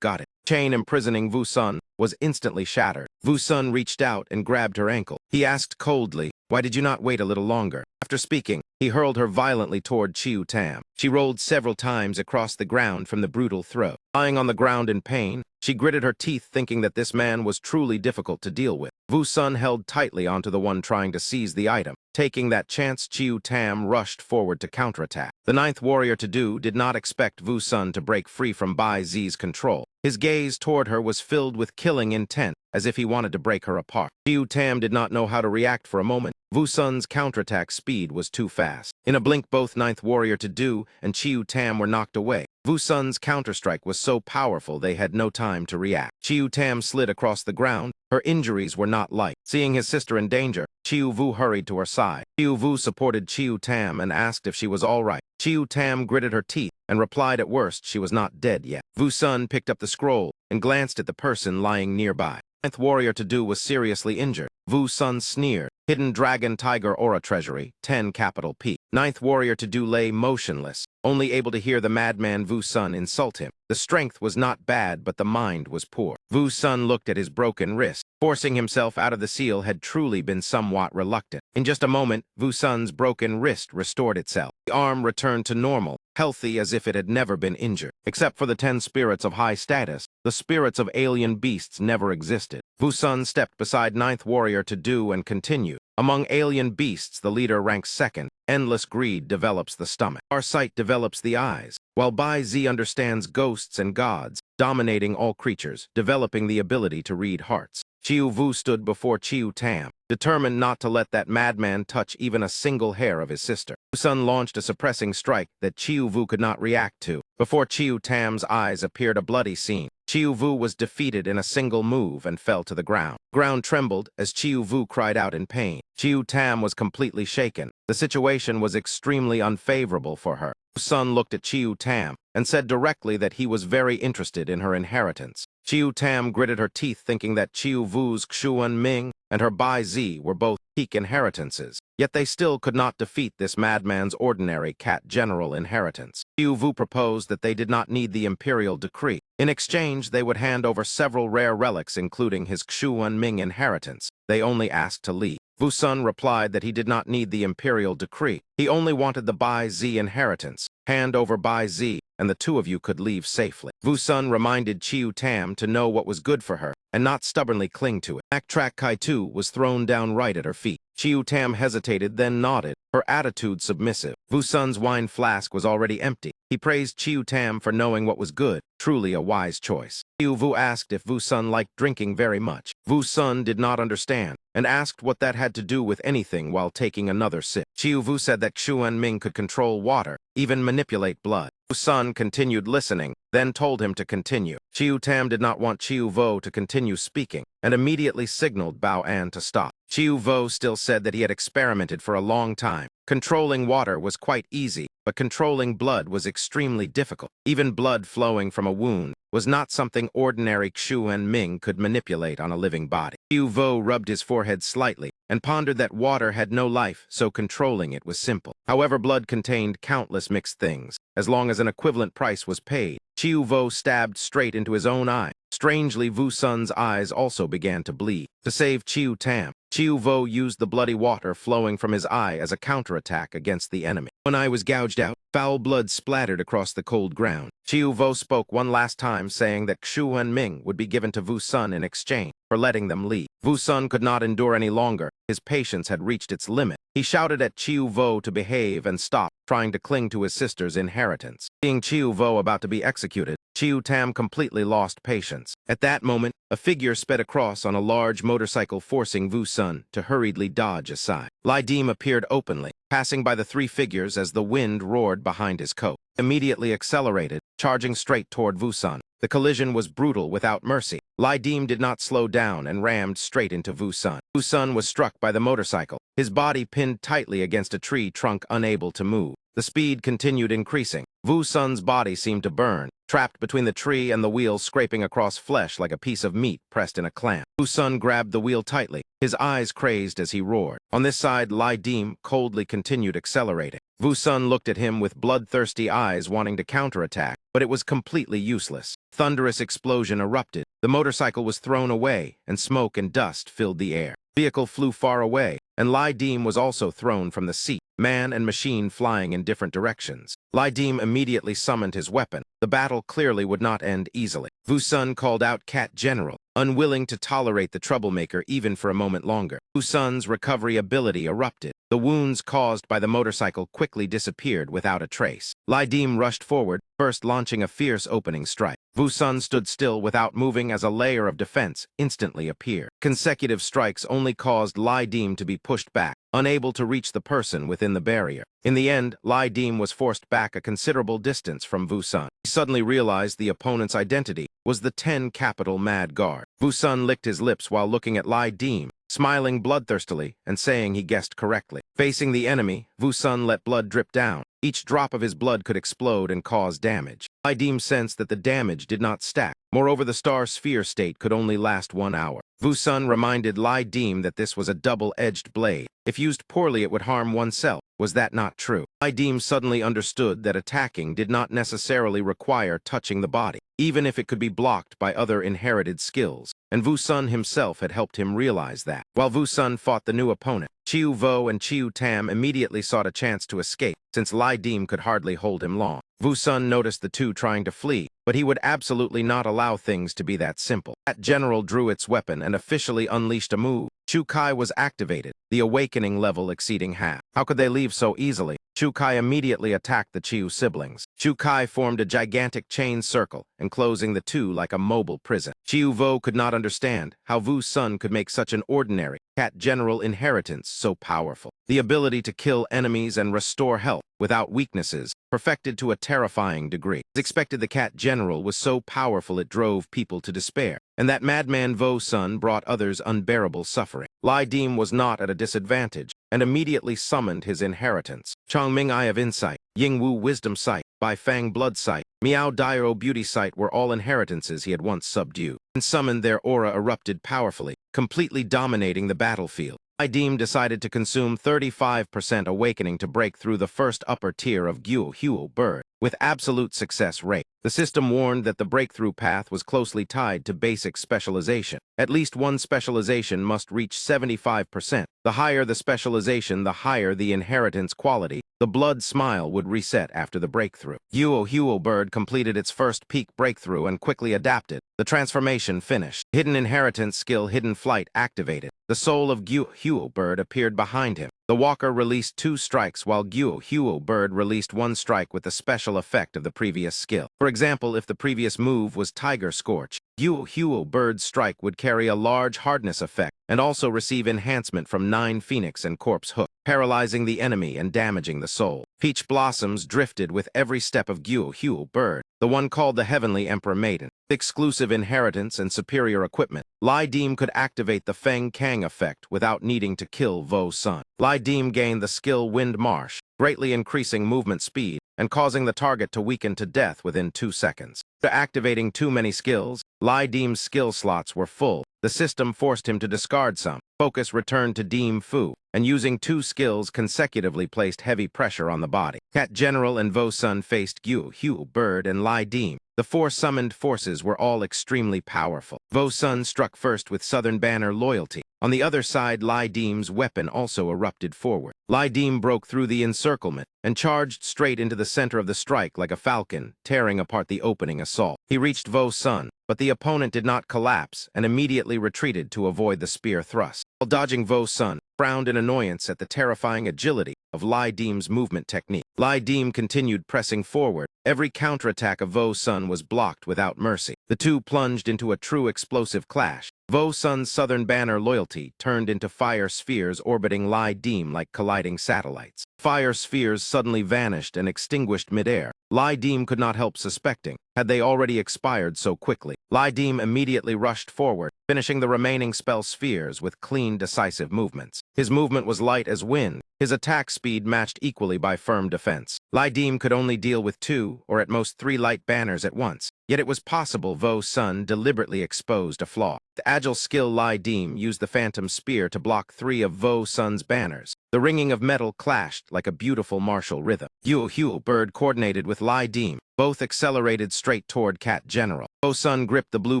"Got it." Chain imprisoning Vu Sun was instantly shattered. Vu Sun reached out and grabbed her ankle. He asked coldly, "Why did you not wait a little longer?" After speaking, he hurled her violently toward Chiu Tam. She rolled several times across the ground from the brutal throw. Lying on the ground in pain, she gritted her teeth, thinking that this man was truly difficult to deal with. Vu Sun held tightly onto the one trying to seize the item. Taking that chance, Chiu Tam rushed forward to counterattack. The 9th warrior to do did not expect Vu Sun to break free from Bai Zi's control. His gaze toward her was filled with killing intent, as if he wanted to break her apart. Chiu Tam did not know how to react for a moment. Vu Sun's counterattack speed was too fast. In a blink, both 9th warrior to do and Chiu Tam were knocked away. Vu Sun's counterstrike was so powerful they had no time to react. Chiu Tam slid across the ground. Her injuries were not light. Seeing his sister in danger, Chiu Vu hurried to her side. Chiu Vu supported Chiu Tam and asked if she was all right. Chiu Tam gritted her teeth and replied at worst she was not dead yet. Vu Sun picked up the scroll and glanced at the person lying nearby. 9th warrior to do was seriously injured. Vu Sun sneered. Hidden Dragon Tiger Aura Treasury, 10 capital P. 9th warrior to do lay motionless, only able to hear the madman Vu Sun insult him. The strength was not bad, but the mind was poor. Vu Sun looked at his broken wrist. Forcing himself out of the seal had truly been somewhat reluctant. In just a moment, Vu Sun's broken wrist restored itself. The arm returned to normal, healthy as if it had never been injured. Except for the 10 spirits of high status, the spirits of alien beasts never existed. Vu Sun stepped beside 9th warrior to do and continued. Among alien beasts, the leader ranks 2nd. Endless greed develops the stomach. Farsight develops the eyes, while Bai Zi understands ghosts and gods, dominating all creatures, developing the ability to read hearts. Chiu Vu stood before Chiu Tam, determined not to let that madman touch even a single hair of his sister. Vu Sun launched a suppressing strike that Chiu Vu could not react to. Before Chiu Tam's eyes appeared a bloody scene. Chiu Vu was defeated in a single move and fell to the ground. The ground trembled as Chiu Vu cried out in pain. Chiu Tam was completely shaken. The situation was extremely unfavorable for her. Vu Sun looked at Chiu Tam and said directly that he was very interested in her inheritance. Chiu Tam gritted her teeth, thinking that Chiu Vu's Xuan Ming and her Bai Zi were both peak inheritances. Yet they still could not defeat this madman's ordinary cat general inheritance. Chiu Vu proposed that they did not need the imperial decree. In exchange, they would hand over several rare relics, including his Xuan Ming inheritance. They only asked to leave. Vu Sun replied that he did not need the imperial decree. He only wanted the Bai Zi inheritance. Hand over Bai Zi, and the two of you could leave safely. Vu Sun reminded Chiu Tam to know what was good for her, and not stubbornly cling to it. Backtrack Kai-Tu was thrown down right at her feet. Chiu Tam hesitated, then nodded, her attitude submissive. Vu Sun's wine flask was already empty. He praised Chiu Tam for knowing what was good, truly a wise choice. Chiu Vu asked if Vu Sun liked drinking very much. Vu Sun did not understand, and asked what that had to do with anything while taking another sip. Chiu Vu said that Xuan Ming could control water, even manipulate blood. Vu Sun continued listening, then told him to continue. Chiu Tam did not want Chiu Vo to continue speaking, and immediately signaled Bao An to stop. Chiu Vo still said that he had experimented for a long time. Controlling water was quite easy, but controlling blood was extremely difficult. Even blood flowing from a wound was not something ordinary Xuan Ming could manipulate on a living body. Qiu Vo rubbed his forehead slightly and pondered that water had no life, so controlling it was simple. However, blood contained countless mixed things. As long as an equivalent price was paid, Qiu Vo stabbed straight into his own eye. Strangely, Vu Sun's eyes also began to bleed. To save Qiu Tam, Qiu Vo used the bloody water flowing from his eye as a counterattack against the enemy. One eye was gouged out, foul blood splattered across the cold ground. Qiu Vo spoke one last time, saying that Xu and Ming would be given to Vu Sun in exchange for letting them leave. Vu Sun could not endure any longer. His patience had reached its limit. He shouted at Qiu Vo to behave and stop trying to cling to his sister's inheritance. Seeing Qiu Vo about to be executed, Qiu Tam completely lost patience. At that moment, a figure sped across on a large motorcycle, forcing Vu Sun to hurriedly dodge aside. Lai Dim appeared openly, passing by the three figures as the wind roared behind his coat. Immediately accelerated, charging straight toward Vu Sun. The collision was brutal without mercy. Lai Dim did not slow down and rammed straight into Vu Sun. Vu Sun was struck by the motorcycle, his body pinned tightly against a tree trunk, unable to move. The speed continued increasing. Vu Sun's body seemed to burn, trapped between the tree and the wheel, scraping across flesh like a piece of meat pressed in a clamp. Vu Sun grabbed the wheel tightly, his eyes crazed as he roared. On this side, Lai Dim coldly continued accelerating. Vu Sun looked at him with bloodthirsty eyes, wanting to counterattack, but it was completely useless. Thunderous explosion erupted. The motorcycle was thrown away, and smoke and dust filled the air. The vehicle flew far away, and Lai Dim was also thrown from the seat, man and machine flying in different directions. Lai Dim immediately summoned his weapon. The battle clearly would not end easily. Vu Sun called out Cat General, unwilling to tolerate the troublemaker even for a moment longer. Vu Sun's recovery ability erupted. The wounds caused by the motorcycle quickly disappeared without a trace. Lai Dim rushed forward, first launching a fierce opening strike. Vu Sun stood still without moving as a layer of defense instantly appeared. Consecutive strikes only caused Lai Dim to be pushed back, unable to reach the person within the barrier. In the end, Lai Dim was forced back a considerable distance from Vu Sun. He suddenly realized the opponent's identity was the 10 Capital Mad Guard. Vu Sun licked his lips while looking at Lai Dim, smiling bloodthirstily and saying he guessed correctly. Facing the enemy, Vu Sun let blood drip down. Each drop of his blood could explode and cause damage. Lai Dim sensed that the damage did not stack. Moreover, the star sphere state could only last 1 hour. Vu Sun reminded Lai Dim that this was a double-edged blade. If used poorly, it would harm oneself. Was that not true? Lai Dim suddenly understood that attacking did not necessarily require touching the body, even if it could be blocked by other inherited skills. And Vu Sun himself had helped him realize that. While Vu Sun fought the new opponent, Qiu Vo and Qiu Tam immediately sought a chance to escape, since Lai Dim could hardly hold him long. Vu Sun noticed the two trying to flee, but he would absolutely not allow things to be that simple. That general drew its weapon and officially unleashed a move. Chu Kai was activated, the awakening level exceeding half. How could they leave so easily? Chu Kai immediately attacked the Qiu siblings. Chu Kai formed a gigantic chain circle, enclosing the two like a mobile prison. Qiu Vo could not understand how Vu Sun could make such an ordinary cat general inheritance so powerful. The ability to kill enemies and restore health without weaknesses, perfected to a terrifying degree. As expected, the cat general was so powerful it drove people to despair, and that madman Vu Sun brought others unbearable suffering. Lai Dim was not at a disadvantage, and immediately summoned his inheritance. Chongming Eye of Insight, Yingwu Wisdom Sight, Bai Fang Blood Sight, Miao Dairo Beauty Sight were all inheritances he had once subdued. And summoned, their aura erupted powerfully, completely dominating the battlefield. Lai Dim decided to consume 35% awakening to break through the first upper tier of Yahello bird, with absolute success rate. The system warned that the breakthrough path was closely tied to basic specialization. At least one specialization must reach 75%. The higher the specialization, the higher the inheritance quality. The blood smile would reset after the breakthrough. Yahello bird completed its first peak breakthrough and quickly adapted. The transformation finished. Hidden inheritance skill Hidden Flight activated. The soul of Yahello bird appeared behind him. The walker released 2 strikes while Yahello bird released 1 strike with the special effect of the previous skill. For example, if the previous move was Tiger Scorch, Yahello bird's strike would carry a large hardness effect and also receive enhancement from 9 Phoenix and Corpse Hook, paralyzing the enemy and damaging the soul. Peach blossoms drifted with every step of Yahello bird, the one called the Heavenly Emperor Maiden. Exclusive inheritance and superior equipment, Lai Dim could activate the Feng Kang effect without needing to kill Vu Sun. Lai Dim gained the skill Wind Marsh, greatly increasing movement speed and causing the target to weaken to death within 2 seconds. After activating too many skills, Lai Deem's skill slots were full. The system forced him to discard some. Focus returned to Deem Fu, and using 2 skills consecutively placed heavy pressure on the body. Cat General and Vo Sun faced Gyu, Hu, Bird, and Lai Deem. The 4 summoned forces were all extremely powerful. Vo Sun struck first with Southern Banner Loyalty. On the other side, Lai Deem's weapon also erupted forward. Lai Deem broke through the encirclement and charged straight into the center of the strike like a falcon, tearing apart the opening assault. He reached Vo Sun, but the opponent did not collapse and immediately retreated to avoid the spear thrust. While dodging, Vo Sun frowned in annoyance at the terrifying agility of Lai Deem's movement technique. Lai Deem continued pressing forward. Every counterattack of Vo Sun was blocked without mercy. The two plunged into a true explosive clash. Vo Sun's Southern Banner Loyalty turned into fire spheres orbiting Lai Deem like colliding satellites. Fire spheres suddenly vanished and extinguished midair. Lai Deem could not help suspecting, had they already expired so quickly. Lai Deem immediately rushed forward, finishing the remaining spell spheres with clean, decisive movements. His movement was light as wind. His attack speed matched equally by firm defense. Lai Deem could only deal with 2 or at most 3 light banners at once. Yet it was possible Vo Sun deliberately exposed a flaw. The agile skill Lai Deem used the Phantom Spear to block 3 of Vo Sun's banners. The ringing of metal clashed like a beautiful martial rhythm. Hu Bird coordinated with Lai Deem. Both accelerated straight toward Cat General. Vo Sun gripped the blue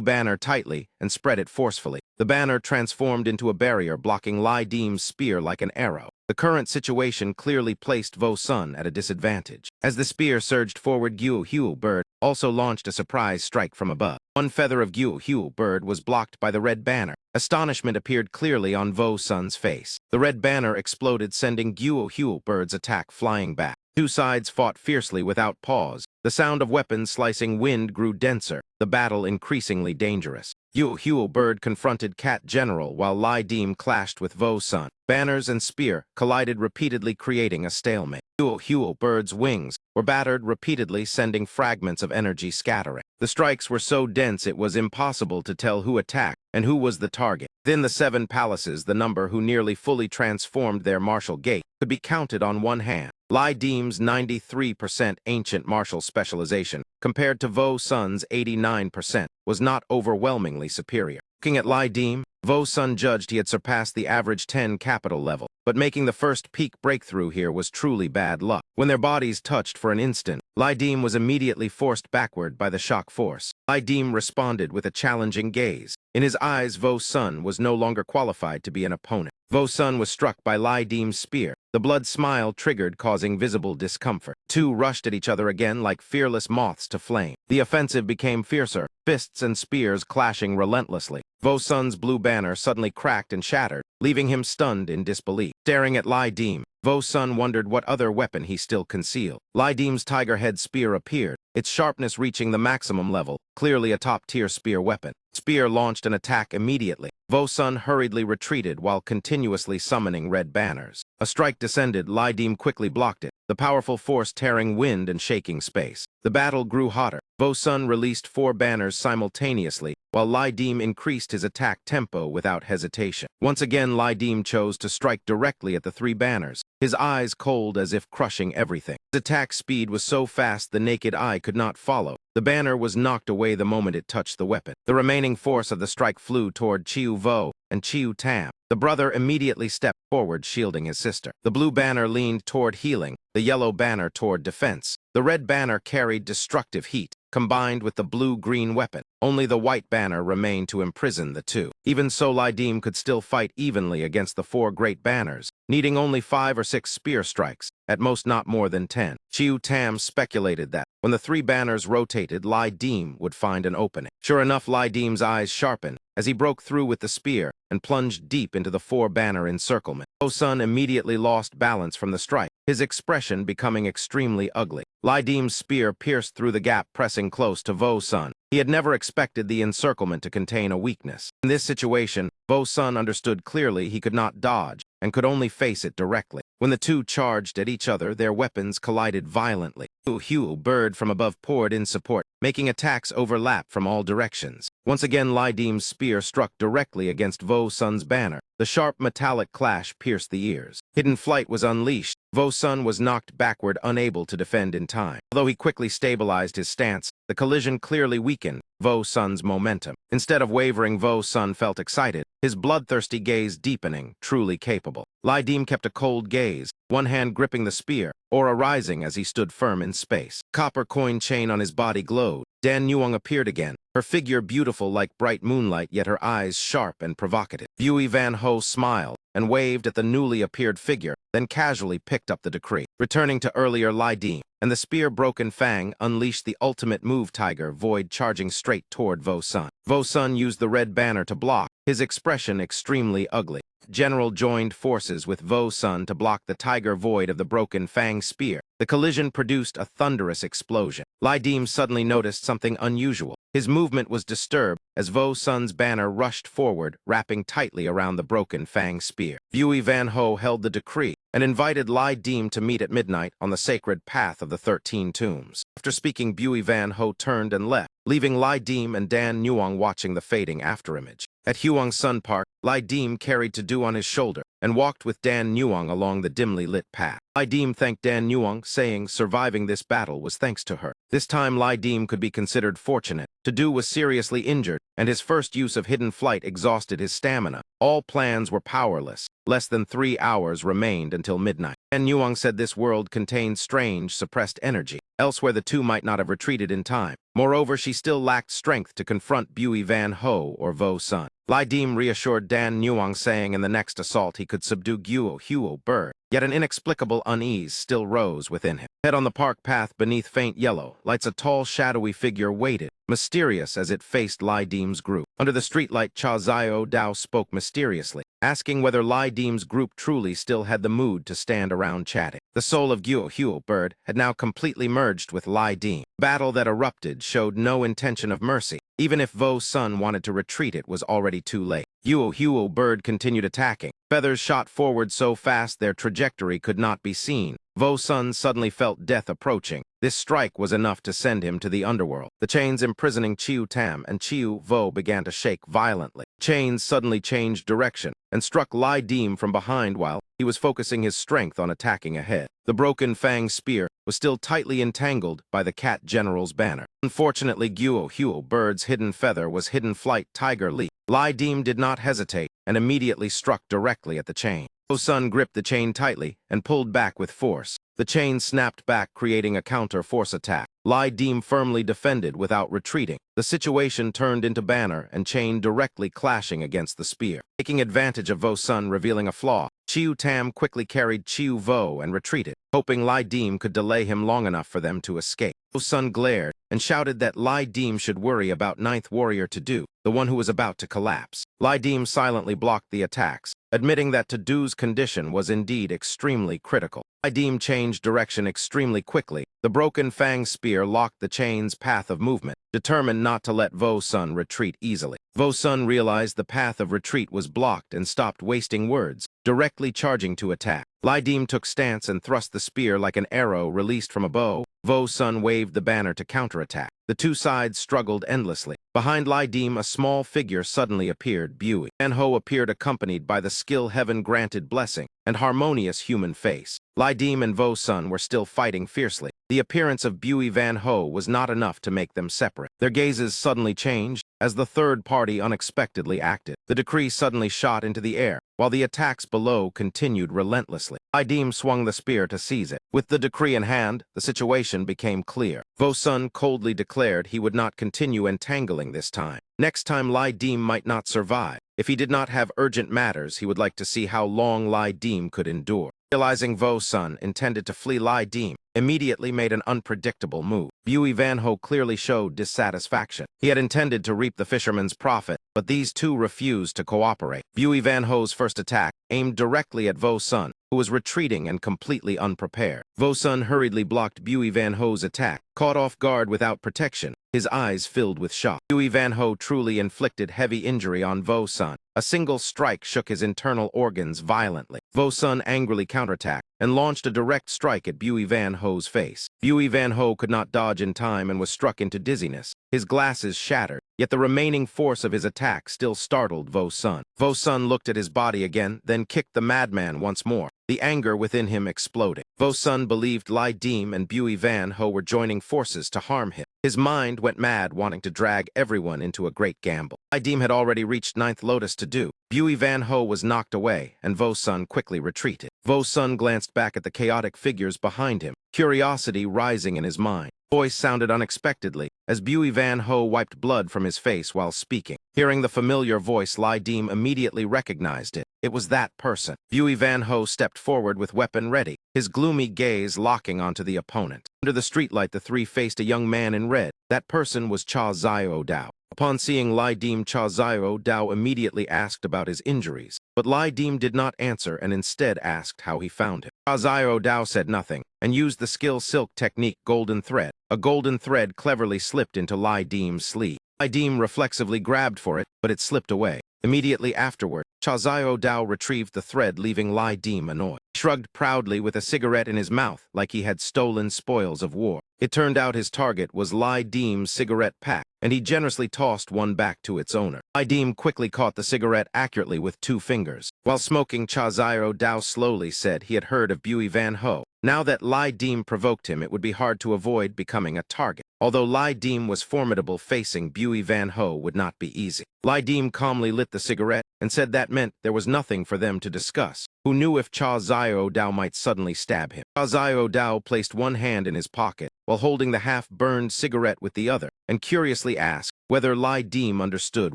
banner tightly and spread it forcefully. The banner transformed into a barrier, blocking Lai Deem's spear like an arrow. The current situation clearly placed Vo Sun at a disadvantage. As the spear surged forward, Hu Bird also launched a surprise strike from above. One feather of Hu Bird was blocked by the red banner. Astonishment appeared clearly on Vo Sun's face. The red banner exploded, sending Hu Bird's attack flying back. 2 sides fought fiercely without pause. The sound of weapons slicing wind grew denser, the battle increasingly dangerous. Hu Bird confronted Cat General while Lai Deem clashed with Vo Sun. Banners and spear collided repeatedly, creating a stalemate. Hu Bird's wings were battered repeatedly, sending fragments of energy scattering. The strikes were so dense it was impossible to tell who attacked and who was the target. Within the 7 palaces, the number who nearly fully transformed their martial gate could be counted on one hand. Lai Deem's 93% ancient martial specialization, compared to Vo Sun's 89%, was not overwhelmingly superior. Looking at Lai Deem, Vo Sun judged he had surpassed the average 10 capital level, but making the first peak breakthrough here was truly bad luck. When their bodies touched for an instant, Lai Deem was immediately forced backward by the shock force. Lai Deem responded with a challenging gaze. In his eyes, Vo Sun was no longer qualified to be an opponent. Vo Sun was struck by Lai Deem's spear. The blood smile triggered, causing visible discomfort. 2 rushed at each other again like fearless moths to flame. The offensive became fiercer, fists and spears clashing relentlessly. Vo Sun's blue banner suddenly cracked and shattered, leaving him stunned in disbelief. Staring at Lai Deem, Vo Sun wondered what other weapon he still concealed. Lai Deem's tiger head spear appeared, its sharpness reaching the maximum level, clearly a top-tier spear weapon. Spear launched an attack immediately. Vo Sun hurriedly retreated while continuously summoning red banners. A strike descended. Lai Deem quickly blocked it, the powerful force tearing wind and shaking space. The battle grew hotter. Vo Sun released 4 banners simultaneously, while Lai Deem increased his attack tempo without hesitation. Once again, Lai Deem chose to strike directly at the 3 banners, his eyes cold as if crushing everything. His attack speed was so fast the naked eye could not follow. The banner was knocked away the moment it touched the weapon. The remaining force of the strike flew toward Chiu Vo and Chiu Tam. The brother immediately stepped forward, shielding his sister. The blue banner leaned toward healing, the yellow banner toward defense. The red banner carried destructive heat, combined with the blue-green weapon. Only the white banner remained to imprison the 2. Even so, Lai Deem could still fight evenly against the 4 great banners, needing only 5 or 6 spear strikes, at most not more than 10. Chiu Tam speculated that, when the 3 banners rotated, Lai Deem would find an opening. Sure enough, Lai Deem's eyes sharpened as he broke through with the spear and plunged deep into the 4-banner encirclement. Vo Sun immediately lost balance from the strike, his expression becoming extremely ugly. Lai Deem's spear pierced through the gap, pressing close to Vo Sun. He had never expected the encirclement to contain a weakness. In this situation, Vo Sun understood clearly he could not dodge and could only face it directly. When the 2 charged at each other, their weapons collided violently. Hu Bird from above poured in support, making attacks overlap from all directions. Once again, Lai Deem's spear struck directly against Vo Sun's banner. The sharp metallic clash pierced the ears. Hidden Flight was unleashed, Vo Sun was knocked backward, unable to defend in time. Although he quickly stabilized his stance, the collision clearly weakened Vo Sun's momentum. Instead of wavering, Vo Sun felt excited, his bloodthirsty gaze deepening, truly capable. Lai Dim kept a cold gaze, one hand gripping the spear, aura rising as he stood firm in space. Copper coin chain on his body glowed. Dan Nuong appeared again, her figure beautiful like bright moonlight, yet her eyes sharp and provocative. Bui Van Ho smiled and waved at the newly appeared figure, then casually picked up the decree. Returning to earlier Lai Dim, and the spear-broken Fang unleashed the ultimate move Tiger Void, charging straight toward Vo Sun. Vo Sun used the red banner to block, his expression extremely ugly. General joined forces with Vo Sun to block the Tiger Void of the broken Fang spear. The collision produced a thunderous explosion. Lai Dim suddenly noticed something unusual. His movement was disturbed as Vo Sun's banner rushed forward, wrapping tightly around the broken Fang spear. Bui Van Ho held the decree and invited Lai Dim to meet at midnight on the sacred path of the 13 tombs. After speaking, Bui Van Ho turned and left, leaving Lai Dim and Dan Nuong watching the fading afterimage. At Huang Sun Park, Lai Dim carried To-Do on his shoulder and walked with Dan Nuong along the dimly lit path. Lai Dim thanked Dan Nuong, saying surviving this battle was thanks to her. This time Lai Dim could be considered fortunate. To-Do was seriously injured, and his first use of hidden flight exhausted his stamina. All plans were powerless. Less than 3 hours remained until midnight. Dan Nuong said this world contained strange, suppressed energy. Elsewhere, the two might not have retreated in time. Moreover, she still lacked strength to confront Bui Van Ho or Vo Sun. Lai Dim reassured Dan Nuong, saying in the next assault he could subdue Guo Huo Bird. Yet an inexplicable unease still rose within him. Head on the park path beneath faint yellow lights, a tall, shadowy figure waited, mysterious as it faced Lai Dim's group. Under the streetlight, Cha Zio Dao spoke mysteriously, asking whether Lai Dim's group truly still had the mood to stand around chatting. The soul of Guo Huo Bird had now completely merged with Lai Dim. Battle that erupted showed no intention of mercy. Even if Vo Sun wanted to retreat, it was already too late. Guo Huo Bird continued attacking. Feathers shot forward so fast their trajectory could not be seen. Vo Sun suddenly felt death approaching. This strike was enough to send him to the underworld. The chains imprisoning Chiu Tam and Chiu Vo began to shake violently. Chains suddenly changed direction and struck Lai Dim from behind while he was focusing his strength on attacking ahead. The broken Fang spear was still tightly entangled by the Cat General's banner. Unfortunately, Guo Huo Bird's hidden feather was hidden flight Tiger Leap. Lai Dim did not hesitate and immediately struck directly at the chain. Vo Sun gripped the chain tightly and pulled back with force. The chain snapped back, creating a counter-force attack. Lai Dim firmly defended without retreating. The situation turned into banner and chain directly clashing against the spear. Taking advantage of Vo Sun revealing a flaw, Chiu Tam quickly carried Chiu Vo and retreated, hoping Lai Dim could delay him long enough for them to escape. Vo Sun glared and shouted that Lai Dim should worry about Ninth Warrior To-Do, the one who was about to collapse. Lai Dim silently blocked the attacks, admitting that To-Do's condition was indeed extremely critical. Lai Dim changed direction extremely quickly. The broken Fang spear locked the chain's path of movement, determined not to let Vo Sun retreat easily. Vo Sun realized the path of retreat was blocked and stopped wasting words, directly charging to attack. Lai Dim took stance and thrust the spear like an arrow released from a bow. Vo Sun waved the banner to counterattack. The two sides struggled endlessly. Behind Lai Dim, a small figure suddenly appeared. Bui Van Ho appeared, accompanied by the skill heaven-granted blessing and harmonious human face. Lai Dim and Vo Sun were still fighting fiercely. The appearance of Bui Van Ho was not enough to make them separate. Their gazes suddenly changed as the third party unexpectedly acted. The decree suddenly shot into the air, while the attacks below continued relentlessly. Lai Dim swung the spear to seize it. With the decree in hand, the situation became clear. Vo Sun coldly declared he would not continue entangling this time. Next time Lai Dim might not survive. If he did not have urgent matters, he would like to see how long Lai Dim could endure. Realizing Vo Sun intended to flee, Lai Dim immediately made an unpredictable move. Bui Van Ho clearly showed dissatisfaction. He had intended to reap the fisherman's profit, but these two refused to cooperate. Bui Van Ho's first attack aimed directly at Vo Sun, who was retreating and completely unprepared. Vo Sun hurriedly blocked Bui Van Ho's attack. Caught off guard without protection, his eyes filled with shock. Bui Van Ho truly inflicted heavy injury on Vo Sun. A single strike shook his internal organs violently. Vo Sun angrily counterattacked and launched a direct strike at Bui Van Ho's face. Bui Van Ho could not dodge in time and was struck into dizziness. His glasses shattered, yet the remaining force of his attack still startled Vo Sun. Vo Sun looked at his body again, then kicked the madman once more, the anger within him exploding. Vo Sun believed Lai Dim and Bui Van Ho were joining forces to harm him. His mind went mad, wanting to drag everyone into a great gamble. Lai Dim had already reached Ninth Lotus to do. Bui Van Ho was knocked away, and Vo Sun quickly retreated. Vo Sun glanced back at the chaotic figures behind him, curiosity rising in his mind. Voice sounded unexpectedly, as Bui Van Ho wiped blood from his face while speaking. Hearing the familiar voice, Lai Dim immediately recognized it. It was that person. Bui Van Ho stepped forward with weapon ready, his gloomy gaze locking onto the opponent. Under the streetlight, the three faced a young man in red. That person was Cha Zio Dao. Upon seeing Lai Dim, Cha Zio Dao immediately asked about his injuries, but Lai Dim did not answer and instead asked how he found him. Cha Zio Dao said nothing and used the skill silk technique golden thread. A golden thread cleverly slipped into Lai Dim's sleeve. Lai Dim reflexively grabbed for it, but it slipped away. Immediately afterward, Cha Zio Dao retrieved the thread, leaving Lai Dim annoyed. He shrugged proudly with a cigarette in his mouth like he had stolen spoils of war. It turned out his target was Lai Dim's cigarette pack, and he generously tossed one back to its owner. Lai Dim quickly caught the cigarette accurately with 2 fingers. While smoking, Cha Zio Dao slowly said he had heard of Bui Van Ho. Now that Lai Dim provoked him, it would be hard to avoid becoming a target. Although Lai Dim was formidable, facing Bui Van Ho would not be easy. Lai Dim calmly lit the cigarette and said that meant there was nothing for them to discuss. Who knew if Cha Zio Dao might suddenly stab him? Cha Zio Dao placed one hand in his pocket while holding the half-burned cigarette with the other, and curiously asked whether Lai Dim understood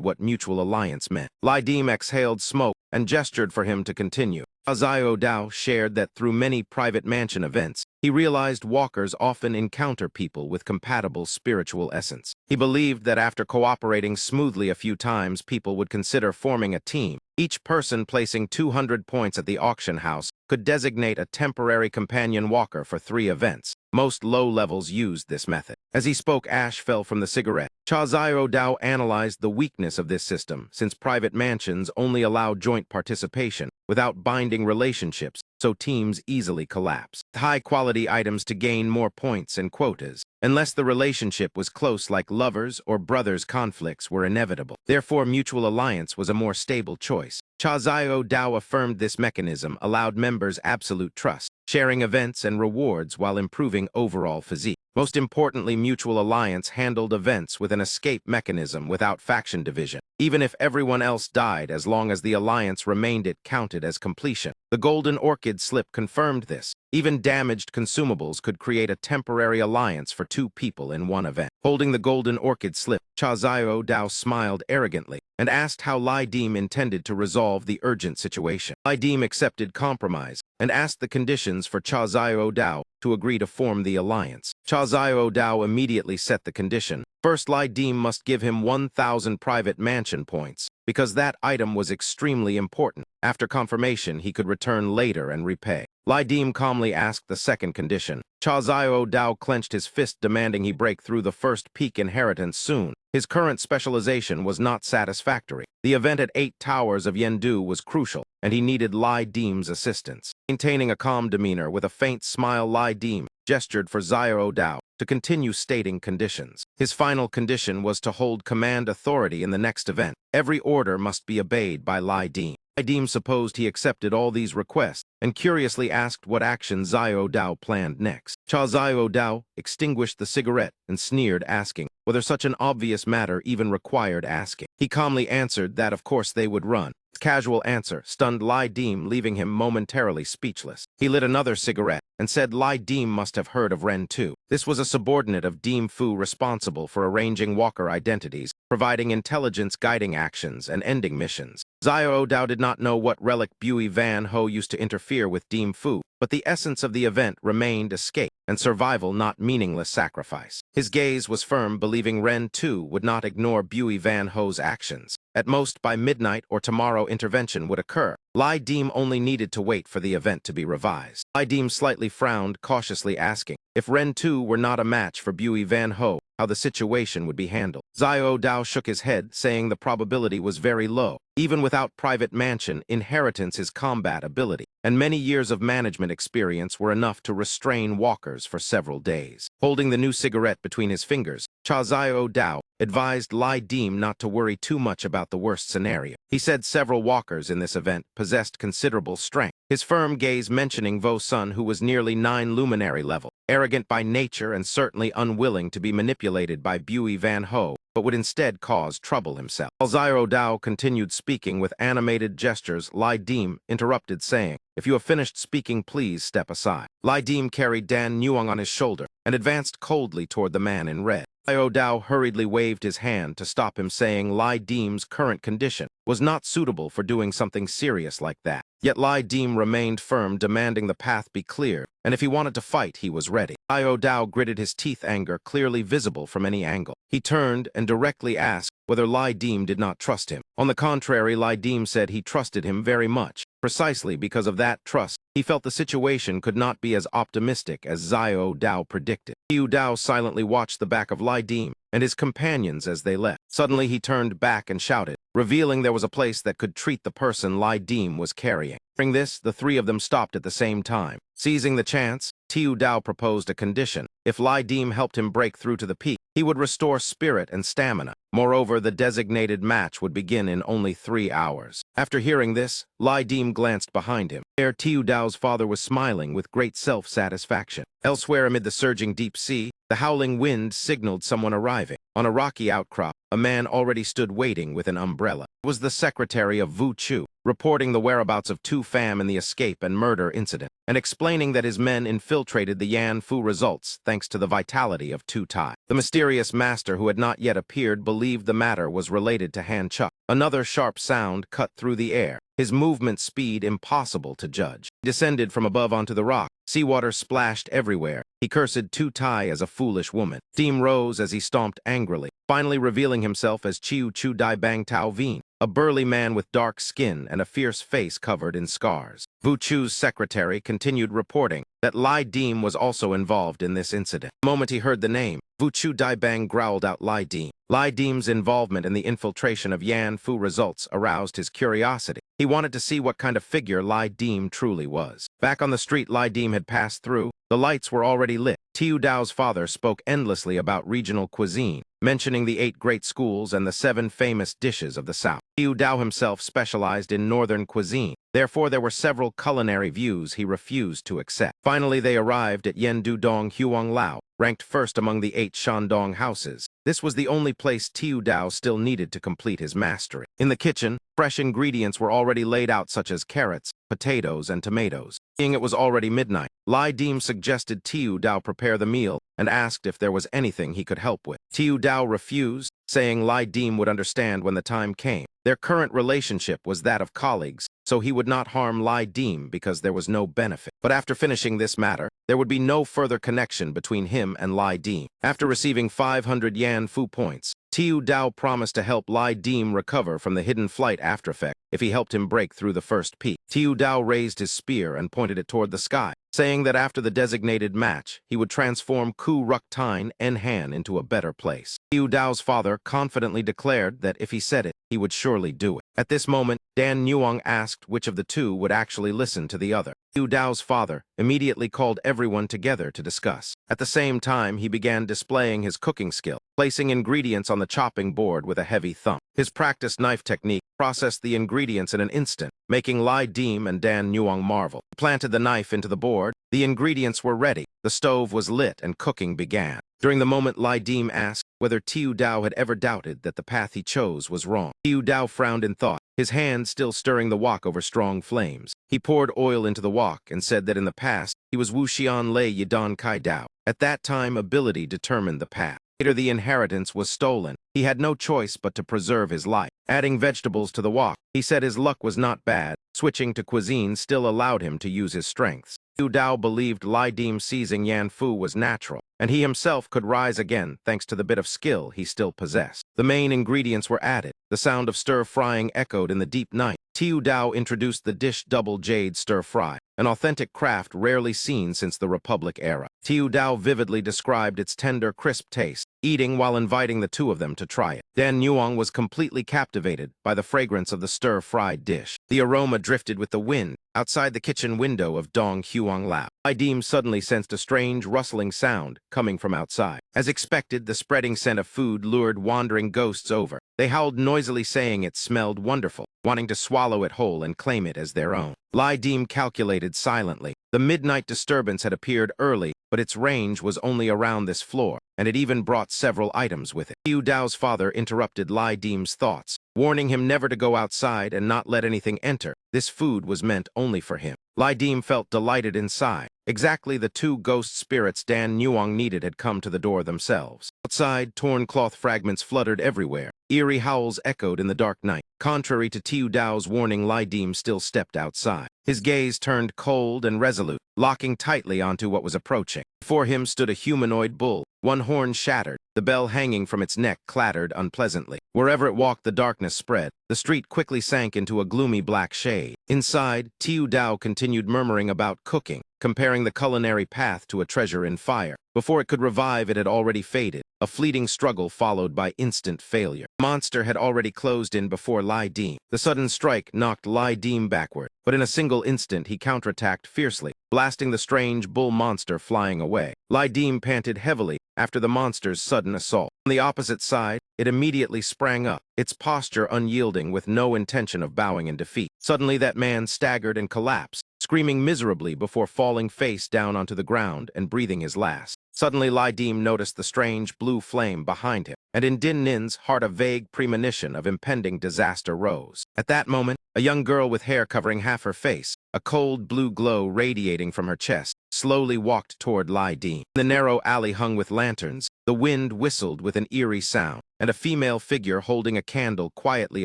what mutual alliance meant. Lai Dim exhaled smoke and gestured for him to continue. Cha Zio Dao shared that through many private mansion events, he realized walkers often encounter people with compatible spiritual essence. He believed that after cooperating smoothly a few times, people would consider forming a team. Each person placing 200 points at the auction house could designate a temporary companion walker for 3 events. Most low levels used this method. As he spoke, ash fell from the cigarette. Cha Zio Dao analyzed the weakness of this system, since private mansions only allow joint participation without binding relationships, so teams easily collapse. High-quality items to gain more points and quotas, unless the relationship was close, like lovers or brothers. Conflicts were inevitable. Therefore, mutual alliance was a more stable choice. Cha Zio Dao affirmed this mechanism allowed members absolute trust, sharing events and rewards while improving overall physique. Most importantly, mutual alliance handled events with an escape mechanism without faction division. Even if everyone else died, as long as the alliance remained, it counted as completion. The Golden Orchid slip confirmed this. Even damaged consumables could create a temporary alliance for 2 people in one event. Holding the Golden Orchid slip, Cha Zio Dao smiled arrogantly and asked how Lai Dim intended to resolve the urgent situation. Lai Dim accepted compromise and asked the conditions for Cha Zio Dao to agree to form the alliance. Cha Zio Dao immediately set the condition. First, Lai Dim must give him 1,000 private mansion points, because that item was extremely important. After confirmation, he could return later and repay. Lai Dim calmly asked the second condition. Cha Zio Dao clenched his fist, demanding he break through the first peak inheritance soon. His current specialization was not satisfactory. The event at 8 Towers of Yendu was crucial, and he needed Lai Dim's assistance. Maintaining a calm demeanor with a faint smile, Lai Dim gestured for Zio Dao to continue stating conditions. His final condition was to hold command authority in the next event. Every order must be obeyed by Lai Dim. Lai Dim supposed he accepted all these requests and curiously asked what action Zio Dao planned next. Cha Zio Dao extinguished the cigarette and sneered, asking whether such an obvious matter even required asking. He calmly answered that of course they would run. His casual answer stunned Lai Dim, leaving him momentarily speechless. He lit another cigarette and said Lai Dim must have heard of Ren too. This was a subordinate of Dim Fu, responsible for arranging walker identities, providing intelligence, guiding actions, and ending missions. Zio Dao did not know what relic Bui Van Ho used to interfere with Dim Fu, but the essence of the event remained escape and survival, not meaningless sacrifice. His gaze was firm, believing Ren too would not ignore Bui Van Ho's actions. At most, by midnight or tomorrow, intervention would occur. Lai Dim only needed to wait for the event to be revised. Lai Dim slightly frowned, cautiously asking if Ren 2 were not a match for Bui Van Ho, how the situation would be handled. Xiao Dao shook his head, saying the probability was very low. Even without private mansion, inheritance is combat ability, and many years of management experience were enough to restrain walkers for several days. Holding the new cigarette between his fingers, Cha Xiao Dao advised Lai Dim not to worry too much about the worst scenario. He said several walkers in this event possessed considerable strength. His firm gaze mentioning Vo Sun, who was nearly 9 luminary level, arrogant by nature and certainly unwilling to be manipulated by Bui Van Ho, but would instead cause trouble himself. While Xiao Dao continued speaking with animated gestures, Lai Dim interrupted, saying, "If you have finished speaking, please step aside." Lai Dim carried Dan Nuang on his shoulder and advanced coldly toward the man in red. Xiao Dao hurriedly waved his hand to stop him, saying Lai Dim's current condition was not suitable for doing something serious like that. Yet Lai Dim remained firm, demanding the path be cleared, and if he wanted to fight, he was ready. Xiao Dao gritted his teeth, anger clearly visible from any angle. He turned and directly asked whether Lai Dim did not trust him. On the contrary, Lai Dim said he trusted him very much. Precisely because of that trust, he felt the situation could not be as optimistic as Xiao Dao predicted. Xiao Dao silently watched the back of Lai Dim and his companions as they left. Suddenly he turned back and shouted, revealing there was a place that could treat the person Lai Dim was carrying. Hearing this, the three of them stopped at the same time. Seizing the chance, Xiao Dao proposed a condition. If Lai Dim helped him break through to the peak, he would restore spirit and stamina. Moreover, the designated match would begin in only 3 hours. After hearing this, Lai Dim glanced behind him. There, Xiao Dao's father was smiling with great self-satisfaction. Elsewhere, amid the surging deep sea, the howling wind signaled someone arriving. On a rocky outcrop, a man already stood waiting with an umbrella. It was the secretary of Wu Chu, reporting the whereabouts of Tu Pham in the escape and murder incident, and explaining that his men infiltrated the Yan Fu results thanks to the vitality of Tu Tai. The mysterious master who had not yet appeared believed the matter was related to Han Chuk. Another sharp sound cut through the air, his movement speed impossible to judge. He descended from above onto the rock. Seawater splashed everywhere. He cursed Tu Tai as a foolish woman. Steam rose as he stomped angrily, finally revealing himself as Chiu Chu Dai Bang Tao Vien, a burly man with dark skin and a fierce face covered in scars. Wu Chu's secretary continued reporting that Lai Dim was also involved in this incident. The moment he heard the name, Wu Chu Dai Bang growled out Lai Dim. Lai Dim's involvement in the infiltration of Yan Fu results aroused his curiosity. He wanted to see what kind of figure Lai Dim truly was. Back on the street Lai Dim had passed through, the lights were already lit. Xiao Dao's father spoke endlessly about regional cuisine, mentioning the 8 great schools and the 7 famous dishes of the South. Xiao Dao himself specialized in northern cuisine. Therefore, there were several culinary views he refused to accept. Finally, they arrived at Yendu Dong Huang Lao, ranked first among the 8 Shandong houses. This was the only place Xiao Dao still needed to complete his mastery. In the kitchen, fresh ingredients were already laid out, such as carrots, potatoes, and tomatoes. Seeing it was already midnight, Lai Dim suggested Xiao Dao prepare the meal and asked if there was anything he could help with. Xiao Dao refused, saying Lai Dim would understand when the time came. Their current relationship was that of colleagues, so he would not harm Lai Dim because there was no benefit. But after finishing this matter, there would be no further connection between him and Lai Dim. After receiving 500 Yan Fu points, Xiao Dao promised to help Lai Dim recover from the hidden flight aftereffect if he helped him break through the first peak. Xiao Dao raised his spear and pointed it toward the sky, saying that after the designated match, he would transform Ku Ruk Tine En Han into a better place. Xiao Dao's father confidently declared that if he said it, he would surely do it. At this moment, Dan Nuang asked which of the two would actually listen to the other. Xiao Dao's father immediately called everyone together to discuss. At the same time, he began displaying his cooking skill, placing ingredients on the chopping board with a heavy thump. His practiced knife technique processed the ingredients in an instant, making Lai Dim and Dan Nuang marvel. He planted the knife into the board. The ingredients were ready. The stove was lit and cooking began. During the moment, Lai Dim asked whether Xiao Dao had ever doubted that the path he chose was wrong. Xiao Dao frowned in thought, his hand still stirring the wok over strong flames. He poured oil into the wok and said that in the past, he was Wu Xian Lei Yidan Kai Dao. At that time, ability determined the path. Later, the inheritance was stolen. He had no choice but to preserve his life. Adding vegetables to the wok, he said his luck was not bad. Switching to cuisine still allowed him to use his strengths. Yu Dao believed Lai Dim seizing Yan Fu was natural, and he himself could rise again thanks to the bit of skill he still possessed. The main ingredients were added. The sound of stir-frying echoed in the deep night. Yu Dao introduced the dish double jade stir-fry, an authentic craft rarely seen since the Republic era. Yu Dao vividly described its tender, crisp taste, eating while inviting the two of them to try it. Dan Nuong was completely captivated by the fragrance of the stir-fried dish. The aroma drifted with the wind outside the kitchen window of Dong Huang Lao. Lai Dim suddenly sensed a strange, rustling sound coming from outside. As expected, the spreading scent of food lured wandering ghosts over. They howled noisily, saying it smelled wonderful, wanting to swallow it whole and claim it as their own. Lai Dim calculated silently. The midnight disturbance had appeared early, but its range was only around this floor, and it even brought several items with it. Yu Dao's father interrupted Lai Dim's thoughts, warning him never to go outside and not let anything enter. This food was meant only for him. Lai Dim felt delighted inside. Exactly the two ghost spirits Dan Nuong needed had come to the door themselves. Outside, torn cloth fragments fluttered everywhere. Eerie howls echoed in the dark night. Contrary to Yu Dao's warning, Lai Dim still stepped outside. His gaze turned cold and resolute, locking tightly onto what was approaching. Before him stood a humanoid bull, one horn shattered. The bell hanging from its neck clattered unpleasantly. Wherever it walked, the darkness spread. The street quickly sank into a gloomy black shade. Inside, Yu Dao continued murmuring about cooking, comparing the culinary path to a treasure in fire. Before it could revive, it had already faded. A fleeting struggle followed by instant failure. The monster had already closed in before Lai Dim. The sudden strike knocked Lai Dim backward, but in a single instant he counterattacked fiercely, blasting the strange bull monster flying away. Lai Dim panted heavily after the monster's sudden assault. On the opposite side, it immediately sprang up, its posture unyielding with no intention of bowing in defeat. Suddenly that man staggered and collapsed, screaming miserably before falling face down onto the ground and breathing his last. Suddenly Lai Dim noticed the strange blue flame behind him, and in Din Nin's heart a vague premonition of impending disaster rose. At that moment, a young girl with hair covering half her face, a cold blue glow radiating from her chest, slowly walked toward Lai Dim. The narrow alley hung with lanterns, the wind whistled with an eerie sound, and a female figure holding a candle quietly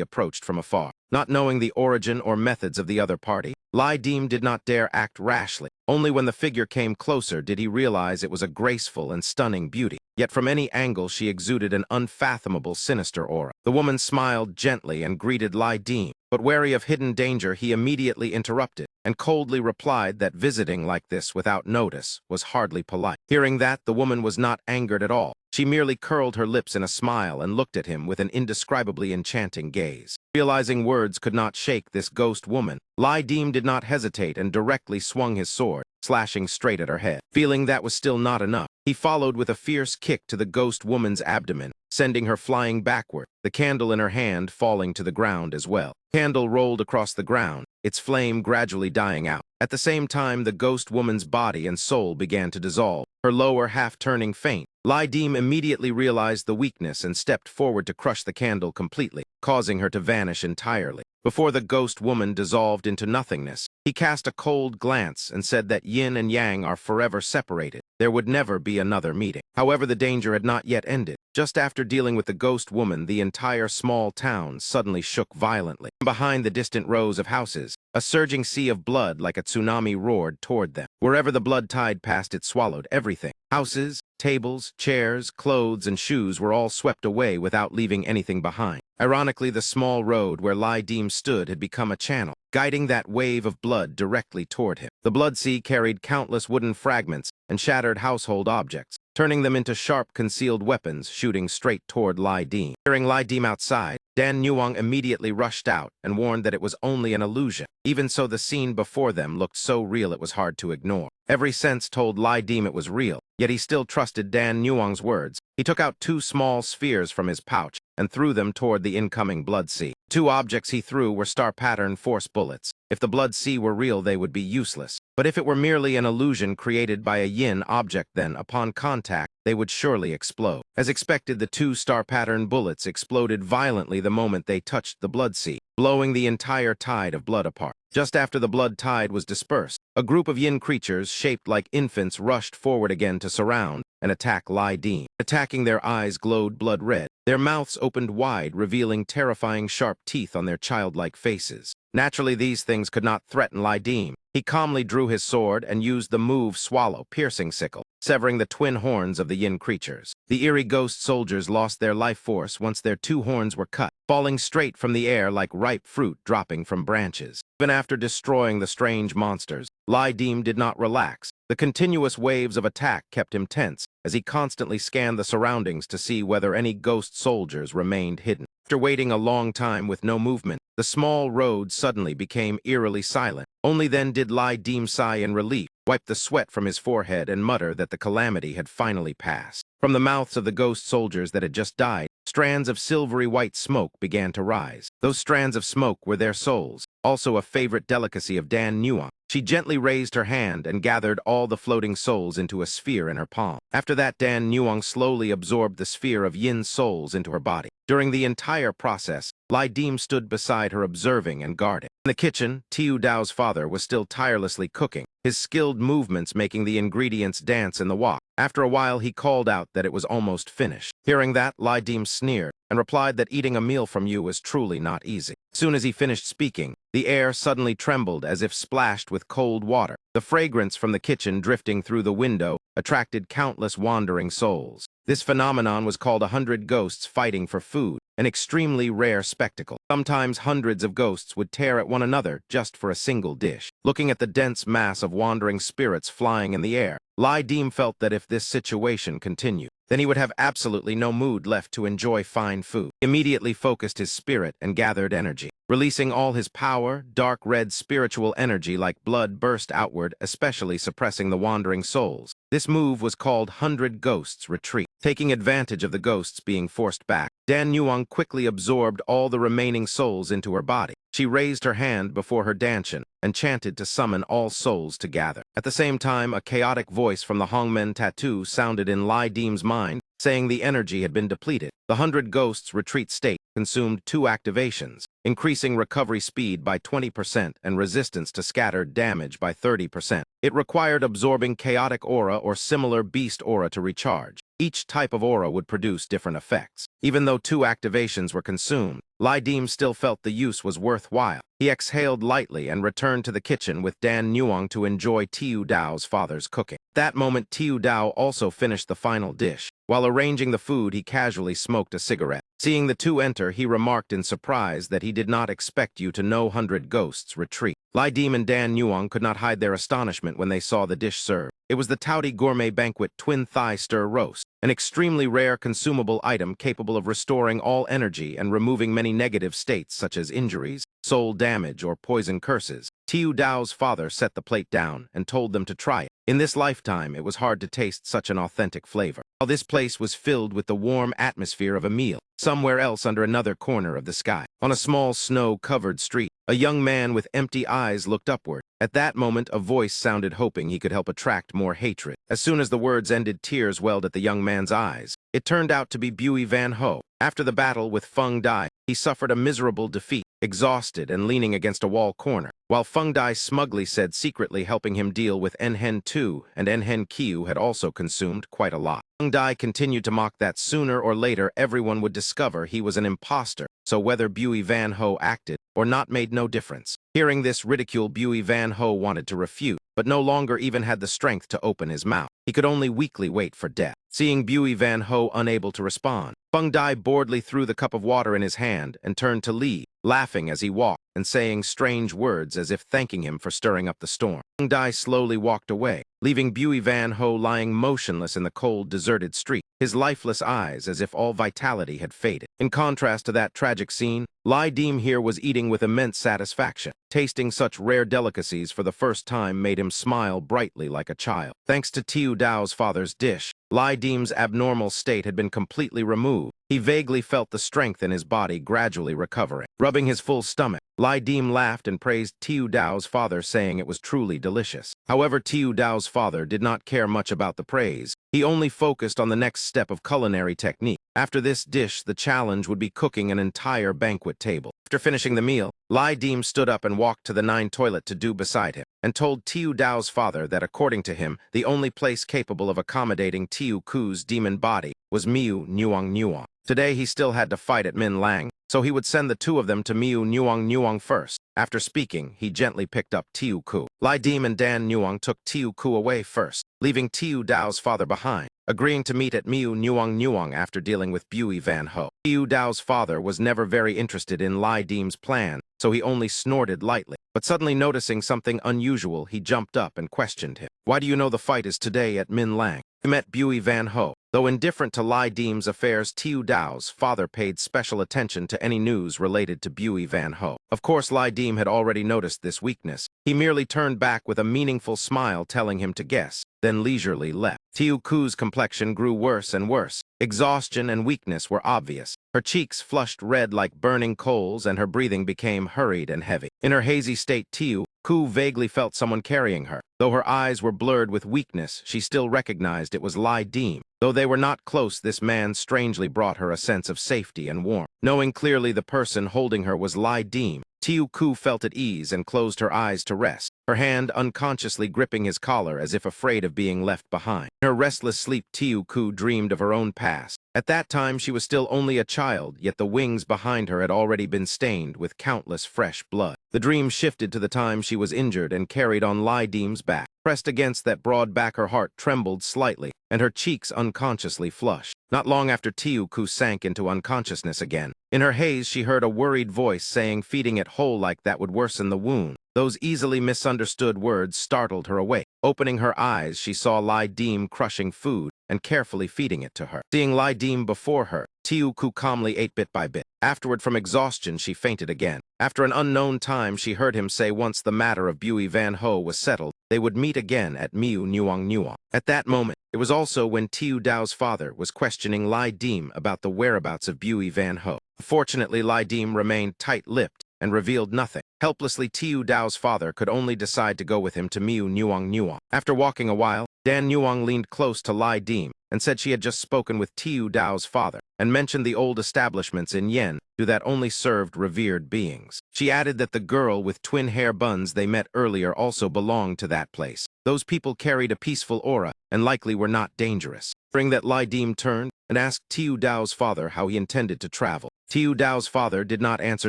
approached from afar. Not knowing the origin or methods of the other party, Lai Dim did not dare act rashly. Only when the figure came closer did he realize it was a graceful and stunning beauty. Yet from any angle she exuded an unfathomable sinister aura. The woman smiled gently and greeted Lai Dim, but wary of hidden danger he immediately interrupted and coldly replied that visiting like this without notice was hardly polite. Hearing that, the woman was not angered at all. She merely curled her lips in a smile and looked at him with an indescribably enchanting gaze. Realizing words could not shake this ghost woman, Lai Dim did not hesitate and directly swung his sword, slashing straight at her head. Feeling that was still not enough, he followed with a fierce kick to the ghost woman's abdomen, sending her flying backward, the candle in her hand falling to the ground as well. The candle rolled across the ground, its flame gradually dying out. At the same time, the ghost woman's body and soul began to dissolve, her lower half turning faint. Lai Dim immediately realized the weakness and stepped forward to crush the candle completely, causing her to vanish entirely. Before the ghost woman dissolved into nothingness, he cast a cold glance and said that yin and yang are forever separated. There would never be another meeting. However, the danger had not yet ended. Just after dealing with the ghost woman, the entire small town suddenly shook violently. Behind the distant rows of houses, a surging sea of blood like a tsunami roared toward them. Wherever the blood tide passed, it swallowed everything. Houses, tables, chairs, clothes, and shoes were all swept away without leaving anything behind. Ironically, the small road where Lai Dim stood had become a channel, guiding that wave of blood directly toward him. The blood sea carried countless wooden fragments and shattered household objects, turning them into sharp concealed weapons shooting straight toward Lai Dim. Hearing Lai Dim outside, Dan Nuong immediately rushed out and warned that it was only an illusion. Even so, the scene before them looked so real it was hard to ignore. Every sense told Lai Dim it was real, yet he still trusted Dan Nuong's words. He took out 2 small spheres from his pouch and threw them toward the incoming blood sea. 2 objects he threw were star-pattern force bullets. If the blood sea were real, they would be useless. But if it were merely an illusion created by a yin object, then, upon contact, they would surely explode. As expected, the 2 star-pattern bullets exploded violently the moment they touched the blood sea, blowing the entire tide of blood apart. Just after the blood tide was dispersed, a group of yin creatures shaped like infants rushed forward again to surround and attack Lai Dim. Attacking, their eyes glowed blood red. Their mouths opened wide, revealing terrifying sharp teeth on their childlike faces. Naturally, these things could not threaten Lai Dim. He calmly drew his sword and used the move Swallow Piercing Sickle, severing the twin horns of the yin creatures. The eerie ghost soldiers lost their life force once their two horns were cut, falling straight from the air like ripe fruit dropping from branches. Even after destroying the strange monsters, Lai Dim did not relax. The continuous waves of attack kept him tense, as he constantly scanned the surroundings to see whether any ghost soldiers remained hidden. After waiting a long time with no movement, the small road suddenly became eerily silent. Only then did Lai Dim sigh in relief, wipe the sweat from his forehead, and mutter that the calamity had finally passed. From the mouths of the ghost soldiers that had just died, strands of silvery white smoke began to rise. Those strands of smoke were their souls, also a favorite delicacy of Dan Nuang. She gently raised her hand and gathered all the floating souls into a sphere in her palm. After that, Dan Nuang slowly absorbed the sphere of yin souls into her body. During the entire process, Lai Dim stood beside her, observing and guarding. In the kitchen, Tiu Dao's father was still tirelessly cooking, his skilled movements making the ingredients dance in the wok. After a while, he called out that it was almost finished. Hearing that, Lai Dim sneered and replied that eating a meal from you was truly not easy. Soon as he finished speaking, the air suddenly trembled as if splashed with cold water. The fragrance from the kitchen drifting through the window attracted countless wandering souls. This phenomenon was called 100 ghosts fighting for food, an extremely rare spectacle. Sometimes hundreds of ghosts would tear at one another just for a single dish. Looking at the dense mass of wandering spirits flying in the air, Lai Dim felt that if this situation continued, then he would have absolutely no mood left to enjoy fine food. He immediately focused his spirit and gathered energy. Releasing all his power, dark red spiritual energy like blood burst outward, especially suppressing the wandering souls. This move was called 100 Ghosts Retreat. Taking advantage of the ghosts being forced back, Dan Nuang quickly absorbed all the remaining souls into her body. She raised her hand before her danchan and chanted to summon all souls to gather. At the same time, a chaotic voice from the Hongmen tattoo sounded in Lai Dim's mind, saying the energy had been depleted. The 100 Ghosts Retreat state consumed 2 activations, increasing recovery speed by 20% and resistance to scattered damage by 30%. It required absorbing chaotic aura or similar beast aura to recharge. Each type of aura would produce different effects. Even though 2 activations were consumed, Lai Dim still felt the use was worthwhile. He exhaled lightly and returned to the kitchen with Dan Nuang to enjoy Tiu Dao's father's cooking. At that moment, Tiu Dao also finished the final dish. While arranging the food, he casually smoked a cigarette. Seeing the two enter, he remarked in surprise that he did not expect you to know 100 Ghosts Retreat. Lai Dim and Dan Nuang could not hide their astonishment when they saw the dish served. It was the Touty Gourmet Banquet Twin Thigh Stir Roast, an extremely rare consumable item capable of restoring all energy and removing many negative states such as injuries, soul damage, or poison curses. Tiu Dao's father set the plate down and told them to try it. In this lifetime, it was hard to taste such an authentic flavor. While this place was filled with the warm atmosphere of a meal, somewhere else under another corner of the sky, on a small snow-covered street, a young man with empty eyes looked upward. At that moment, a voice sounded, hoping he could help attract more hatred. As soon as the words ended, tears welled at the young man's eyes. It turned out to be Bui Van Ho. After the battle with Feng Dai, he suffered a miserable defeat, exhausted and leaning against a wall corner, while Feng Dai smugly said secretly helping him deal with Enhen Tu and Enhen Kiu had also consumed quite a lot. Feng Dai continued to mock that sooner or later everyone would discover he was an imposter, so whether Bui Van Ho acted or not made no difference. Hearing this ridicule, Bui Van Ho wanted to refute, but no longer even had the strength to open his mouth. He could only weakly wait for death. Seeing Bui Van Ho unable to respond, Feng Dai boredly threw the cup of water in his hand and turned to leave, laughing as he walked and saying strange words as if thanking him for stirring up the storm. Feng Dai slowly walked away, leaving Bui Van Ho lying motionless in the cold, deserted street, his lifeless eyes as if all vitality had faded. In contrast to that tragic scene, Lai Dim here was eating with immense satisfaction. Tasting such rare delicacies for the first time made him smile brightly like a child. Thanks to Tiu Dao's father's dish, Lai Dim's abnormal state had been completely removed. He vaguely felt the strength in his body gradually recovering. Rubbing his full stomach, Lai Dim laughed and praised Tiu Dao's father, saying it was truly delicious. However, Tiu Dao's father did not care much about the praise. He only focused on the next step of culinary technique. After this dish, the challenge would be cooking an entire banquet table. After finishing the meal, Lai Dim stood up and walked to the 9 toilet to do beside him, and told Tiu Dao's father that according to him, the only place capable of accommodating Tiu Ku's demon body was Miu Nuang Nuang. Today he still had to fight at Min Lang, so he would send the 2 of them to Miu Nuang Nuang first. After speaking, he gently picked up Tiu Ku. Lai Dim and Dan Nuang took Tiu Ku away first, leaving Tiu Dao's father behind, agreeing to meet at Miu Nuang after dealing with Bui Van Ho. Tiu Dao's father was never very interested in Lai Dim's plan, so he only snorted lightly. But suddenly noticing something unusual, he jumped up and questioned him. Why do you know the fight is today at Min Lang? He met Bui Van Ho. Though indifferent to Lai Dim's affairs, Tiu Dao's father paid special attention to any news related to Bui Van Ho. Of course, Lai Dim had already noticed this weakness. He merely turned back with a meaningful smile telling him to guess, then leisurely left. Tiu Ku's complexion grew worse and worse. Exhaustion and weakness were obvious. Her cheeks flushed red like burning coals and her breathing became hurried and heavy. In her hazy state, Tiu Ku vaguely felt someone carrying her. Though her eyes were blurred with weakness, she still recognized it was Lai Dim. Though they were not close, this man strangely brought her a sense of safety and warmth. Knowing clearly the person holding her was Lai Dim, Tiu Ku felt at ease and closed her eyes to rest, her hand unconsciously gripping his collar as if afraid of being left behind. In her restless sleep, Tiu Ku dreamed of her own past. At that time, she was still only a child, yet the wings behind her had already been stained with countless fresh blood. The dream shifted to the time she was injured and carried on Lai Dim's back. Pressed against that broad back, her heart trembled slightly, and her cheeks unconsciously flushed. Not long after, Tiu Ku sank into unconsciousness again. In her haze, she heard a worried voice saying feeding it whole like that would worsen the wound. Those easily misunderstood words startled her awake. Opening her eyes, she saw Lai Dim crushing food and carefully feeding it to her. Seeing Lai Dim before her, Tiu Ku calmly ate bit by bit. Afterward, from exhaustion, she fainted again. After an unknown time, she heard him say once the matter of Bui Van Ho was settled, they would meet again at Miu Nuang. At that moment, it was also when Tiu Dao's father was questioning Lai Dim about the whereabouts of Bui Van Ho. Fortunately, Lai Dim remained tight-lipped and revealed nothing. Helplessly, Tiu Dao's father could only decide to go with him to Miu Nuang. After walking a while, Dan Nuang leaned close to Lai Dim and said she had just spoken with Tiu Dao's father and mentioned the old establishments in Yen that only served revered beings. She added that the girl with twin hair buns they met earlier also belonged to that place. Those people carried a peaceful aura and likely were not dangerous. During that, Lai Dim turned and asked Tiu Dao's father how he intended to travel. Tiu Dao's father did not answer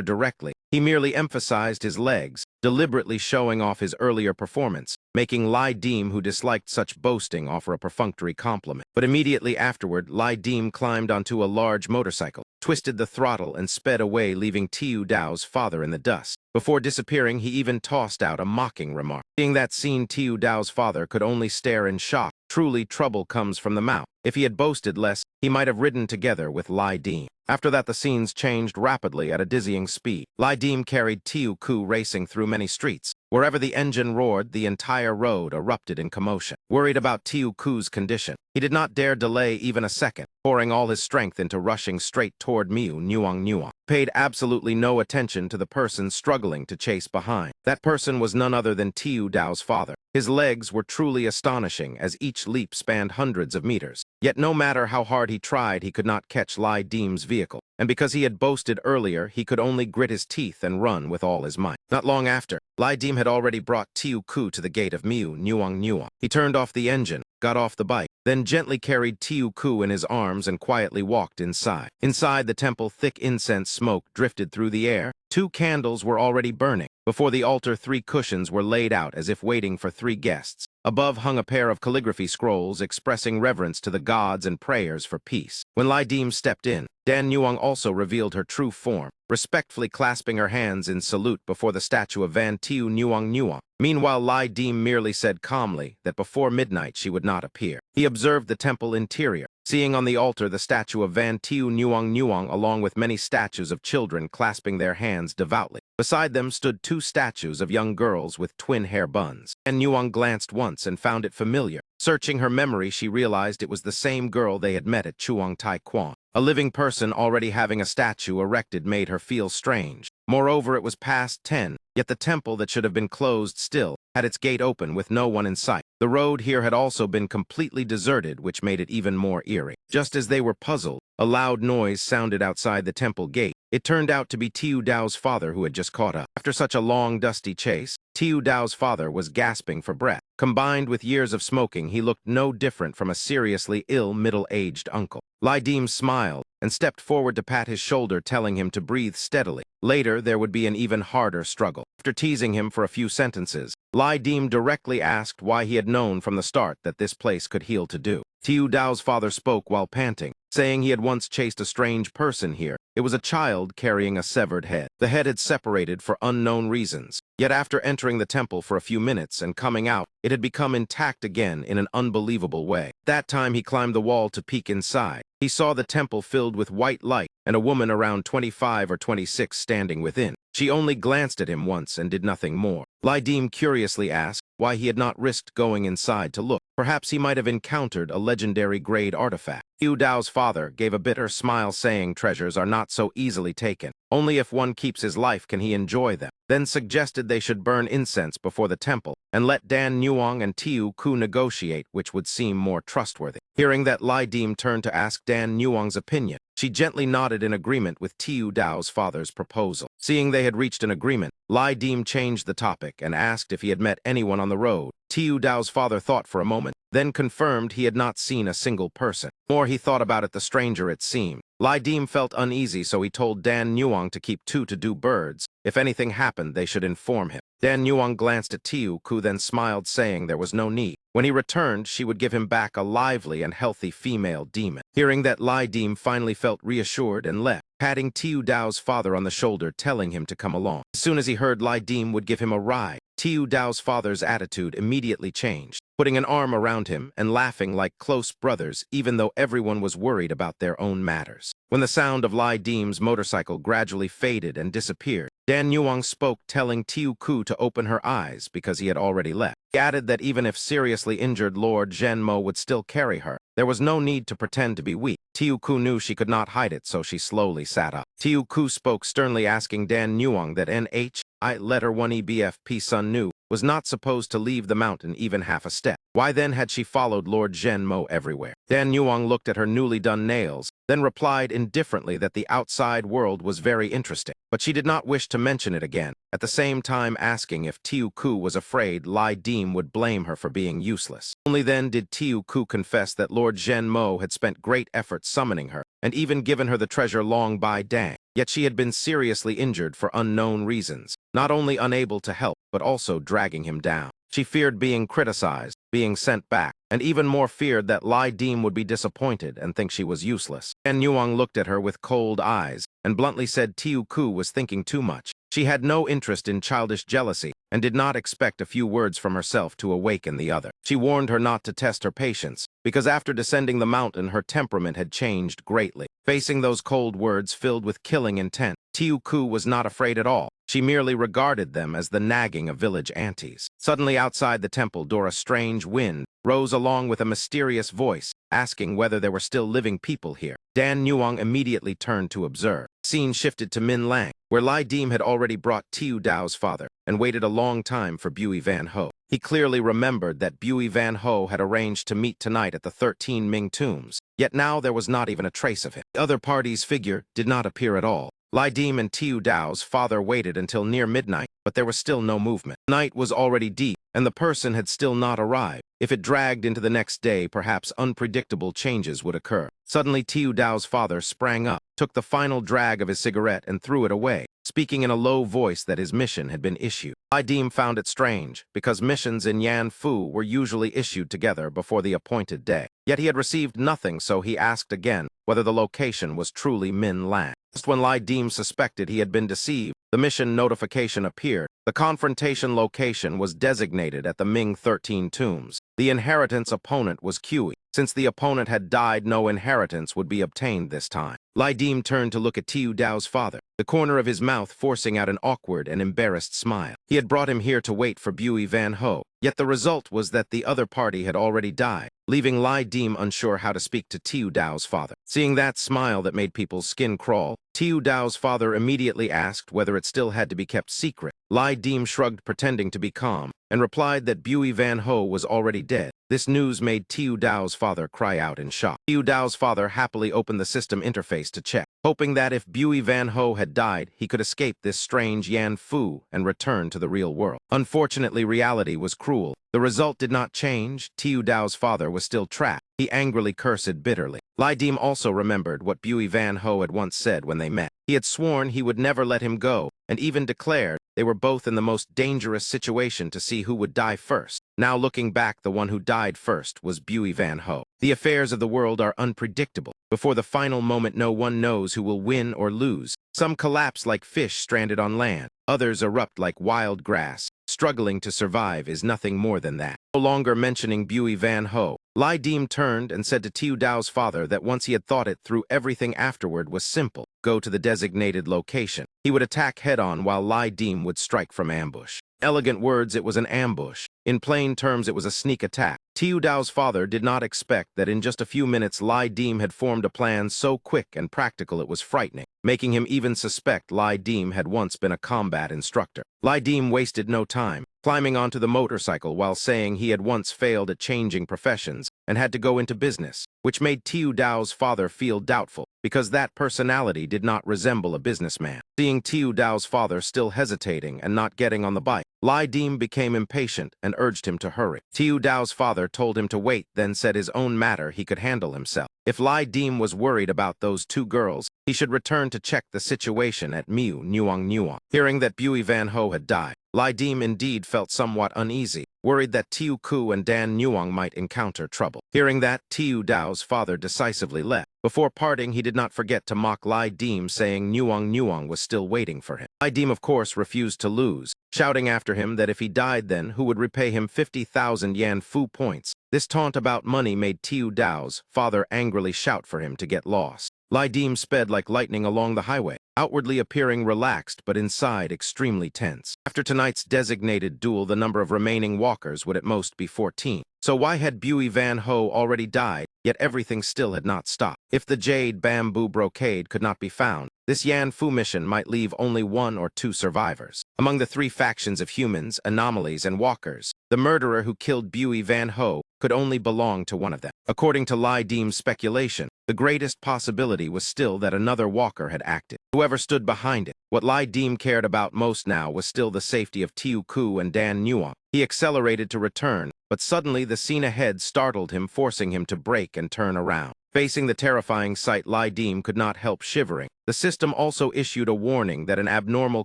directly. He merely emphasized his legs, deliberately showing off his earlier performance, making Lai Dim, who disliked such boasting, offer a perfunctory compliment. But immediately afterward, Lai Dim climbed onto a large motorcycle, twisted the throttle, and sped away, leaving Tiu Dao's father in the dust. Before disappearing, he even tossed out a mocking remark. Seeing that scene, Tiu Dao's father could only stare in shock. Truly, trouble comes from the mouth. If he had boasted less, he might have ridden together with Lai Dim. After that, the scenes changed rapidly at a dizzying speed. Lai Dim carried Tiu Ku racing through many streets. Wherever the engine roared, the entire road erupted in commotion. Worried about Tiu Ku's condition, he did not dare delay even a second, pouring all his strength into rushing straight toward Miu Nuang. Paid absolutely no attention to the person struggling to chase behind. That person was none other than Tiu Dao's father. His legs were truly astonishing as each leap spanned hundreds of meters. Yet no matter how hard he tried, he could not catch Lai Dim's vehicle. And because he had boasted earlier, he could only grit his teeth and run with all his might. Not long after, Lai Dim had already brought Tiu Ku to the gate of Miu Nuang. He turned off the engine, got off the bike, then gently carried Tiu Ku in his arms and quietly walked inside. Inside the temple, thick incense smoke drifted through the air. 2 candles were already burning. Before the altar, 3 cushions were laid out as if waiting for 3 guests. Above hung a pair of calligraphy scrolls expressing reverence to the gods and prayers for peace. When Lai Dim stepped in, Dan Nuang also revealed her true form, respectfully clasping her hands in salute before the statue of Van Tiu Nuang. Meanwhile, Lai Dim merely said calmly that before midnight she would not appear. He observed the temple interior, seeing on the altar the statue of Van Tiu Nuang along with many statues of children clasping their hands devoutly. Beside them stood 2 statues of young girls with twin hair buns. And Nuang glanced once and found it familiar. Searching her memory, she realized it was the same girl they had met at Chuang Tai Quan. A living person already having a statue erected made her feel strange. Moreover, it was past 10, yet the temple that should have been closed still had its gate open with no one in sight. The road here had also been completely deserted, which made it even more eerie. Just as they were puzzled, a loud noise sounded outside the temple gate. It turned out to be Tiu Dao's father who had just caught up. After such a long, dusty chase, Tiu Dao's father was gasping for breath. Combined with years of smoking, he looked no different from a seriously ill middle-aged uncle. Lai Dim smiled, and stepped forward to pat his shoulder, telling him to breathe steadily. Later, there would be an even harder struggle. After teasing him for a few sentences, Lai Dim directly asked why he had known from the start that this place could heal to do. Tiu Dao's father spoke while panting, saying he had once chased a strange person here. It was a child carrying a severed head. The head had separated for unknown reasons. Yet after entering the temple for a few minutes and coming out, it had become intact again in an unbelievable way. That time he climbed the wall to peek inside. He saw the temple filled with white light and a woman around 25 or 26 standing within. She only glanced at him once and did nothing more. Lai Dim curiously asked why he had not risked going inside to look. Perhaps he might have encountered a legendary grade artifact. Tiu Dao's father gave a bitter smile, saying treasures are not so easily taken. Only if one keeps his life can he enjoy them. Then suggested they should burn incense before the temple and let Dan Nuong and Tiu Ku negotiate which would seem more trustworthy. Hearing that, Lai Dim turned to ask Dan Nuong's opinion. She gently nodded in agreement with Tiu Dao's father's proposal. Seeing they had reached an agreement, Lai Dim changed the topic and asked if he had met anyone on the road. Tiu Dao's father thought for a moment, then confirmed he had not seen a single person. The more he thought about it, the stranger it seemed. Lai Dim felt uneasy, so he told Dan Nuong to keep two to do birds. If anything happened, they should inform him. Dan Nuong glanced at Tiu Ku, then smiled, saying there was no need. When he returned, she would give him back a lively and healthy female demon. Hearing that, Lai Dim finally felt reassured and left, patting Tiu Dao's father on the shoulder, telling him to come along. As soon as he heard Lai Dim would give him a ride, Tiu Dao's father's attitude immediately changed, putting an arm around him and laughing like close brothers, even though everyone was worried about their own matters. When the sound of Lai Dim's motorcycle gradually faded and disappeared, Dan Nuong spoke, telling Tiu Ku to open her eyes because he had already left. He added that even if seriously injured, Lord Zhenmo would still carry her. There was no need to pretend to be weak. Tiu Ku knew she could not hide it, so she slowly sat up. Tiu Ku spoke sternly, asking Dan Nuong that NHI letter 1 EBFP Sun Nu was not supposed to leave the mountain even half a step. Why then had she followed Lord Zhenmo everywhere? Dan Nuong looked at her newly done nails, then replied indifferently that the outside world was very interesting, but she did not wish to mention it again, at the same time asking if Tiu Ku was afraid Lai Dim would blame her for being useless. Only then did Tiu Ku confess that Lord Zhenmo had spent great effort summoning her, and even given her the treasure Long Bai Dang. Yet she had been seriously injured for unknown reasons, not only unable to help, but also dragging him down. She feared being criticized, being sent back, and even more feared that Lai Dim would be disappointed and think she was useless. Dan Nuong looked at her with cold eyes and bluntly said Tiu Ku was thinking too much. She had no interest in childish jealousy and did not expect a few words from herself to awaken the other. She warned her not to test her patience, because after descending the mountain, her temperament had changed greatly. Facing those cold words filled with killing intent, Tiu Ku was not afraid at all. She merely regarded them as the nagging of village aunties. Suddenly outside the temple door, a strange wind rose along with a mysterious voice, asking whether there were still living people here. Dan Nuong immediately turned to observe. Scene shifted to Min Lang, where Lai Dim had already brought Tiu Dao's father and waited a long time for Bui Van Ho. He clearly remembered that Bui Van Ho had arranged to meet tonight at the 13 Ming tombs, yet now there was not even a trace of him. The other party's figure did not appear at all. Lai Dim and Tiu Dao's father waited until near midnight, but there was still no movement. Night was already deep, and the person had still not arrived. If it dragged into the next day, perhaps unpredictable changes would occur. Suddenly, Tiu Dao's father sprang up, took the final drag of his cigarette, and threw it away, speaking in a low voice that his mission had been issued. Lai Dim found it strange, because missions in Yanfu were usually issued together before the appointed day. Yet he had received nothing, so he asked again whether the location was truly Min Lang. Just when Lai Dim suspected he had been deceived, the mission notification appeared. The confrontation location was designated at the Ming 13 tombs. The inheritance opponent was Kui. Since the opponent had died, no inheritance would be obtained this time. Lai Dim turned to look at Tiu Dao's father, the corner of his mouth forcing out an awkward and embarrassed smile. He had brought him here to wait for Bui Van Ho, yet the result was that the other party had already died, leaving Lai Dim unsure how to speak to Tiu Dao's father. Seeing that smile that made people's skin crawl, Tiu Dao's father immediately asked whether it still had to be kept secret. Lai Dim shrugged, pretending to be calm, and replied that Bui Van Ho was already dead. This news made Tiu Dao's father cry out in shock. Tiu Dao's father happily opened the system interface to check, hoping that if Bui Van Ho had died, he could escape this strange Yanfu and return to the real world. Unfortunately, reality was cruel. The result did not change. Tiu Dao's father was still trapped. He angrily cursed bitterly. Lai Dim also remembered what Bui Van Ho had once said when they met. He had sworn he would never let him go, and even declared they were both in the most dangerous situation to see who would die first. Now looking back, the one who died first was Bui Van Ho. The affairs of the world are unpredictable. Before the final moment, no one knows who will win or lose. Some collapse like fish stranded on land. Others erupt like wild grass. Struggling to survive is nothing more than that. No longer mentioning Bui Van Ho, Lai Dim turned and said to Tiu Dao's father that once he had thought it through, everything afterward was simple. Go to the designated location. He would attack head-on while Lai Dim would strike from ambush. Elegant words, it was an ambush. In plain terms, it was a sneak attack. Tiu Dao's father did not expect that in just a few minutes Lai Dim had formed a plan so quick and practical it was frightening, making him even suspect Lai Dim had once been a combat instructor. Lai Dim wasted no time, climbing onto the motorcycle while saying he had once failed at changing professions and had to go into business, which made Tiu Dao's father feel doubtful, because that personality did not resemble a businessman. Seeing Tiu Dao's father still hesitating and not getting on the bike, Lai Dim became impatient and urged him to hurry. Tiu Dao's father told him to wait, then said his own matter he could handle himself. If Lai Dim was worried about those two girls, he should return to check the situation at Miu Nuang Nuang. Hearing that Bui Van Ho had died, Lai Dim indeed felt somewhat uneasy, worried that Tiu Ku and Dan Nuang might encounter trouble. Hearing that, Tiu Dao's father decisively left. Before parting, he did not forget to mock Lai Dim, saying Nuang Nuang was still waiting for him. Lai Dim, of course, refused to lose, shouting after him that if he died then, who would repay him 50,000 Yan Fu points. This taunt about money made Tiu Dao's father angrily shout for him to get lost. Lai Dim sped like lightning along the highway, outwardly appearing relaxed but inside extremely tense. After tonight's designated duel, the number of remaining walkers would at most be 14. So why had Bui Van Ho already died, yet everything still had not stopped? If the jade bamboo brocade could not be found, this Yan Fu mission might leave only 1 or 2 survivors. Among the 3 factions of humans, anomalies, and walkers, the murderer who killed Bui Van Ho could only belong to one of them. According to Lai Dim's speculation, the greatest possibility was still that another walker had acted. Whoever stood behind it. What Lai Dim cared about most now was still the safety of Tiu Ku and Dan Nuang. He accelerated to return, but suddenly the scene ahead startled him, forcing him to brake and turn around. Facing the terrifying sight, Lai Dim could not help shivering. The system also issued a warning that an abnormal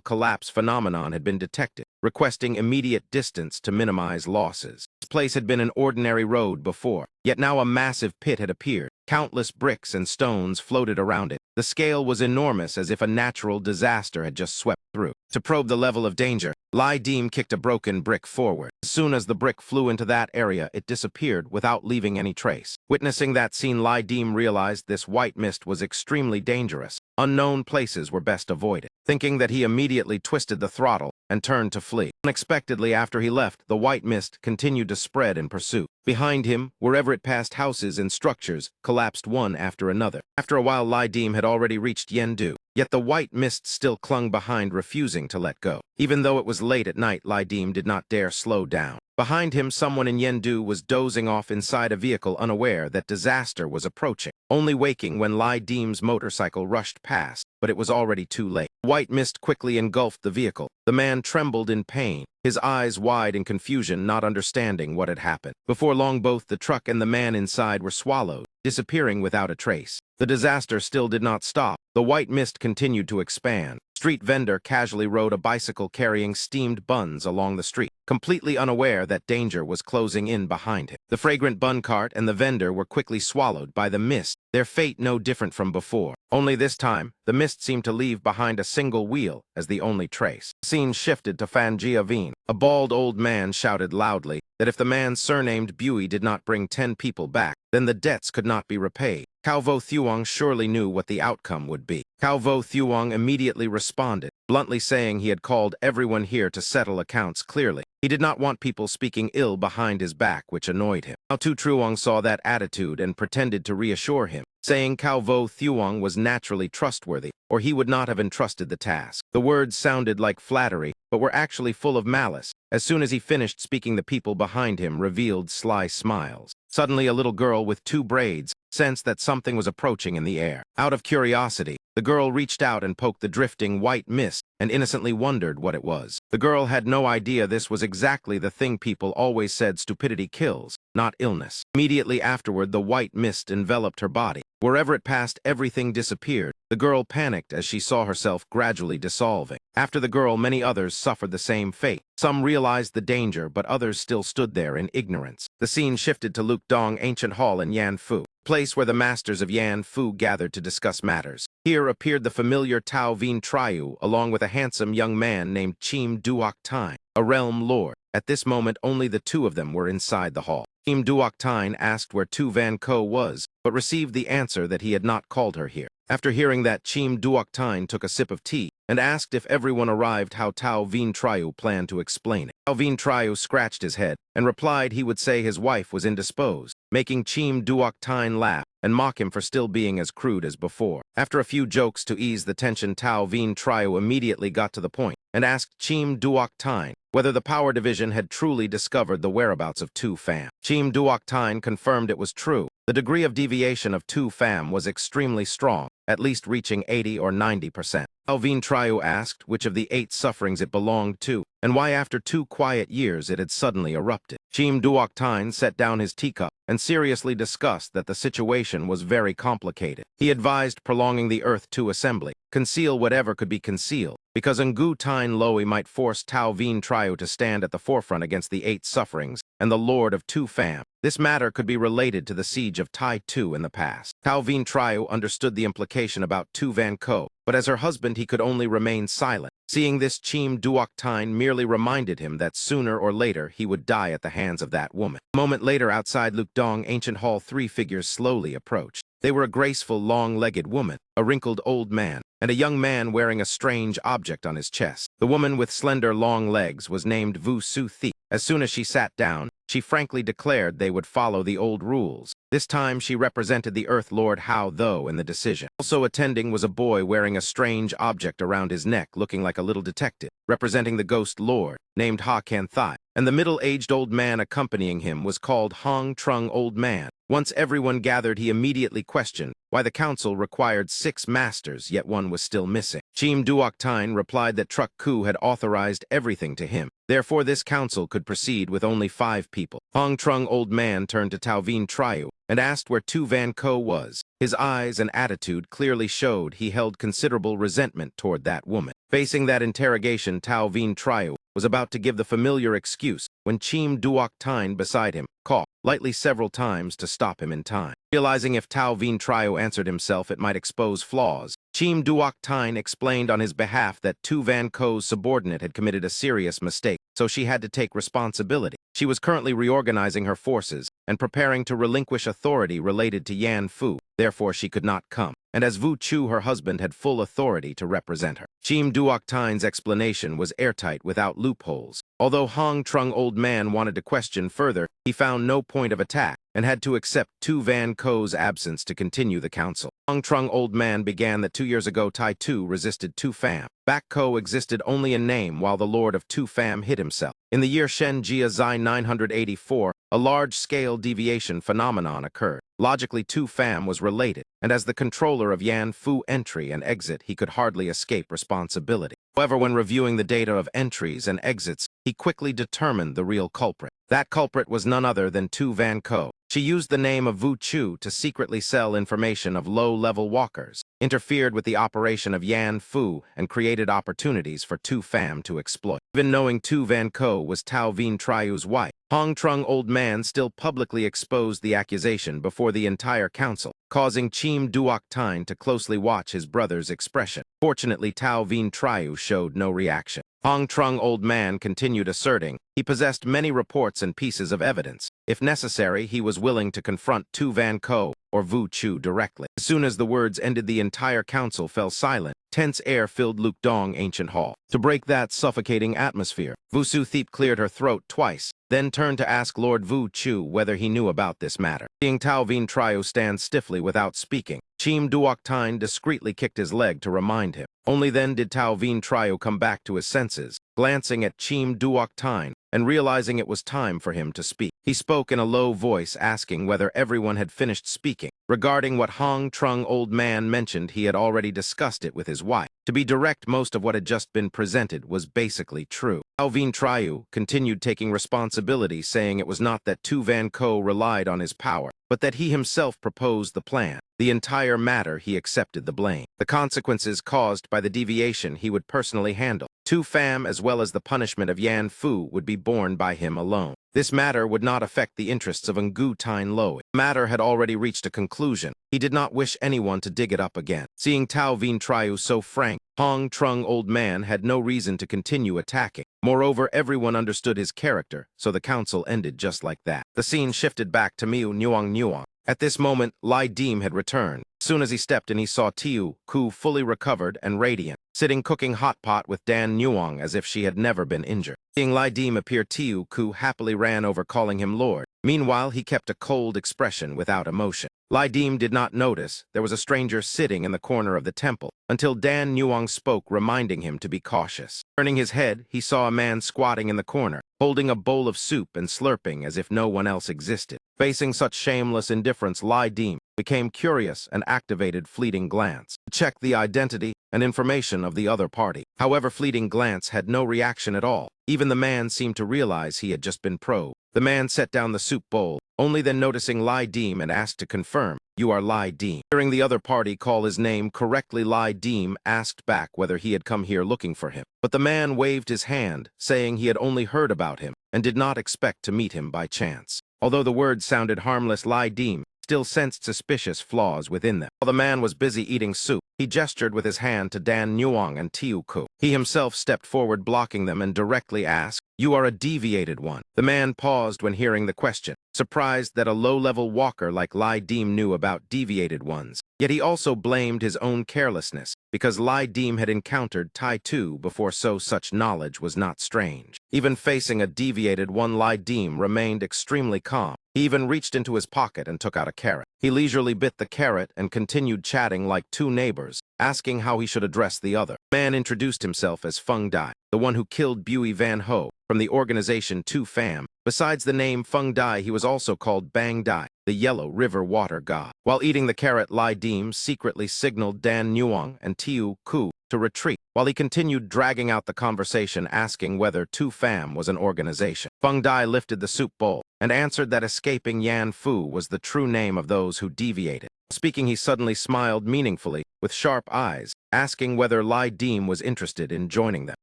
collapse phenomenon had been detected, requesting immediate distance to minimize losses. This place had been an ordinary road before, yet now a massive pit had appeared. Countless bricks and stones floated around it. The scale was enormous, as if a natural disaster had just swept through. To probe the level of danger, Lai Dim kicked a broken brick forward. As soon as the brick flew into that area, it disappeared without leaving any trace. Witnessing that scene, Lai Dim realized this white mist was extremely dangerous. Unknown places were best avoided. Thinking that, he immediately twisted the throttle and turned to flee. Unexpectedly, after he left, the white mist continued to spread in pursuit. Behind him, wherever it passed, houses and structures collapsed one after another. After a while, Lai Dim had already reached Yendu, yet the white mist still clung behind, refusing to let go. Even though it was late at night, Lai Dim did not dare slow down. Behind him, someone in Yendu was dozing off inside a vehicle, unaware that disaster was approaching, only waking when Lai Dim's motorcycle rushed past, but it was already too late. White mist quickly engulfed the vehicle. The man trembled in pain, his eyes wide in confusion, not understanding what had happened. Before long, both the truck and the man inside were swallowed, disappearing without a trace. The disaster still did not stop. The white mist continued to expand. Street vendor casually rode a bicycle carrying steamed buns along the street, completely unaware that danger was closing in behind him. The fragrant bun cart and the vendor were quickly swallowed by the mist, their fate no different from before. Only this time, the mist seemed to leave behind a single wheel as the only trace. The scene shifted to Fanjiavine. A bald old man shouted loudly that if the man surnamed Bui did not bring 10 people back, then the debts could not be repaid. Cao Vo Thuong surely knew what the outcome would be. Cao Vo Thuong immediately responded, bluntly saying he had called everyone here to settle accounts clearly. He did not want people speaking ill behind his back, which annoyed him. Cao Tu Truong saw that attitude and pretended to reassure him, saying Cao Vo Thuong was naturally trustworthy, or he would not have entrusted the task. The words sounded like flattery, but were actually full of malice. As soon as he finished speaking, the people behind him revealed sly smiles. Suddenly, a little girl with 2 braids sensed that something was approaching in the air. Out of curiosity, The girl reached out and poked the drifting white mist and innocently wondered what it was. The girl had no idea this was exactly the thing people always said stupidity kills, not illness. Immediately afterward, the white mist enveloped her body. Wherever it passed, everything disappeared. The girl panicked as she saw herself gradually dissolving. After the girl, many others suffered the same fate. Some realized the danger, but others still stood there in ignorance. The scene shifted to Lukdong Ancient Hall in Yanfu, place where the masters of Yanfu gathered to discuss matters. Here appeared the familiar Tao Vien Triu, along with a handsome young man named Chim Duok Tine, a realm lord. At this moment, only the two of them were inside the hall. Chim Duok Tine asked where Tu Van Ko was, but received the answer that he had not called her here. After hearing that, Chim Duok Tine took a sip of tea and asked if everyone arrived how Tao Vien Triu planned to explain it. Tao Vien Triu scratched his head and replied he would say his wife was indisposed, making Chim Duok Tine laugh and mock him for still being as crude as before. After a few jokes to ease the tension, Tao Vien Triu immediately got to the point and asked Chim Duok Tine whether the power division had truly discovered the whereabouts of Tu Pham. Chim Duok Tine confirmed it was true. The degree of deviation of Tu Pham was extremely strong, at least reaching 80 or 90%. Tao Vien Triu asked which of the 8 sufferings it belonged to, and why after 2 quiet years it had suddenly erupted. Chim Duok Tine set down his teacup and seriously discussed that the situation was very complicated. He advised prolonging the Earth 2 assembly, conceal whatever could be concealed, because Ngu Tine Loi might force Tao Vien Triu to stand at the forefront against the 8 sufferings and the Lord of Tu Pham. This matter could be related to the siege of Tai Tu in the past. Tao Vien Triu understood the implication about Tu Van Ko, but as her husband he could only remain silent. Seeing this, Chim Duok Tine merely reminded him that sooner or later he would die at the hands of that woman. A moment later, outside Lukdong Ancient Hall, 3 figures slowly approached. They were a graceful, long-legged woman, a wrinkled old man, and a young man wearing a strange object on his chest. The woman with slender, long legs was named Vu Su Thi. As soon as she sat down, she frankly declared they would follow the old rules. This time she represented the Earth Lord Hao Tho in the decision. Also attending was a boy wearing a strange object around his neck, looking like a little detective, representing the Ghost Lord, named Ha Kan Thai, and the middle-aged old man accompanying him was called Hong Trung Old Man. Once everyone gathered, he immediately questioned why the council required 6 masters, yet one was still missing. Chim Duok Tine replied that Truck Ku had authorized everything to him. Therefore, this council could proceed with only 5 people. Hong Trung Old Man turned to Tao Vien Triu and asked where Tu Van Ko was. His eyes and attitude clearly showed he held considerable resentment toward that woman. Facing that interrogation, Tao Vien Triu was about to give the familiar excuse when Chim Duok Tine beside him coughed lightly several times to stop him in time. Realizing if Tao Vien Triu answered himself, it might expose flaws, Chim Duok Tine explained on his behalf that Tu Van Ko's subordinate had committed a serious mistake, so she had to take responsibility. She was currently reorganizing her forces and preparing to relinquish authority related to Yan Fu, therefore she could not come. And as Vu Chu, her husband, had full authority to represent her. Chim Duok Tine's explanation was airtight without loopholes. Although Hong Trung Old Man wanted to question further, he found no point of attack and had to accept Tu Van Ko's absence to continue the council. Hong Trung Old Man began that 2 years ago Tai Tu resisted Tu Pham. Back Ko existed only in name while the Lord of Tu Pham hid himself. In the year Shen Jia Zai 984, a large-scale deviation phenomenon occurred. Logically, Tu Pham was related, and as the controller of Yan Fu entry and exit, he could hardly escape responsibility. However, when reviewing the data of entries and exits, he quickly determined the real culprit. That culprit was none other than Tu Van Ko. She used the name of Vu Chu to secretly sell information of low-level walkers, interfered with the operation of Yan Fu, and created opportunities for Tu Pham to exploit. Even knowing Tu Van Ko was Tao Vien Triu's wife, Hong Trung Old Man still publicly exposed the accusation before the entire council, causing Chim Duok Tine to closely watch his brother's expression. Fortunately, Tao Vien Triu showed no reaction. Hong Trung Old Man continued asserting he possessed many reports and pieces of evidence. If necessary, he was willing to confront Tu Van Ko or Vu Chu directly. As soon as the words ended, the entire council fell silent. Tense air filled Lukdong Ancient Hall. To break that suffocating atmosphere, Vu Su Thiep cleared her throat twice, then turned to ask Lord Vu Chu whether he knew about this matter. Seeing Tao Vien Triu stand stiffly without speaking, Chim Duok Tine discreetly kicked his leg to remind him. Only then did Tao Vien Triu come back to his senses, glancing at Chim Duok Tine and realizing it was time for him to speak. He spoke in a low voice, asking whether everyone had finished speaking. Regarding what Hong Trung old man mentioned, he had already discussed it with his wife. To be direct, most of what had just been presented was basically true. Alvin Triu continued taking responsibility, saying it was not that Tu Van Co relied on his power, but that he himself proposed the plan. The entire matter, he accepted the blame. The consequences caused by the deviation he would personally handle. Tu Pham, as well as the punishment of Yan Fu, would be borne by him alone. This matter would not affect the interests of Ngu Tine Loi. The matter had already reached a conclusion. He did not wish anyone to dig it up again. Seeing Tao Vien Triu so frank, Hong Trung old man had no reason to continue attacking. Moreover, everyone understood his character, so the council ended just like that. The scene shifted back to Miu Nuang Nuang. At this moment, Lai Deem had returned. As soon as he stepped in, he saw Tiu Ku fully recovered and radiant, sitting cooking hot pot with Dan Nuang as if she had never been injured. Seeing Lai Deem appear, Tiu Ku happily ran over, calling him Lord. Meanwhile, he kept a cold expression without emotion. Lai Deem did not notice there was a stranger sitting in the corner of the temple, until Dan Nuang spoke, reminding him to be cautious. Turning his head, he saw a man squatting in the corner, holding a bowl of soup and slurping as if no one else existed. Facing such shameless indifference, Lai Deem became curious and activated Fleeting Glance to check the identity and information of the other party. However, Fleeting Glance had no reaction at all. Even the man seemed to realize he had just been probed. The man set down the soup bowl, only then noticing Lai Deem and asked to confirm, "You are Lai Deem." Hearing the other party call his name correctly, Lai Deem asked back whether he had come here looking for him. But the man waved his hand, saying he had only heard about him and did not expect to meet him by chance. Although the words sounded harmless, Lai Deem still sensed suspicious flaws within them. While the man was busy eating soup, he gestured with his hand to Dan Nuang and Tiu Ku. He himself stepped forward, blocking them, and directly asked, "You are a deviated one." The man paused when hearing the question, surprised that a low-level walker like Lai Deem knew about deviated ones. Yet he also blamed his own carelessness, because Lai Deem had encountered Tai Tu before, so such knowledge was not strange. Even facing a deviated one, Lai Deem remained extremely calm. He even reached into his pocket and took out a carrot. He leisurely bit the carrot and continued chatting like two neighbors, asking how he should address the other. The man introduced himself as Feng Dai, the one who killed Bui Van Ho, from the organization Tu Pham. Besides the name Feng Dai, he was also called Bang Dai, the yellow river water god. While eating the carrot, Lai Deem secretly signaled Dan Nuang and Tiu Ku to retreat, while he continued dragging out the conversation, asking whether Tu Pham was an organization. Feng Dai lifted the soup bowl and answered that escaping Yan Fu was the true name of those who deviated. Speaking, he suddenly smiled meaningfully, with sharp eyes, asking whether Lai Deem was interested in joining them.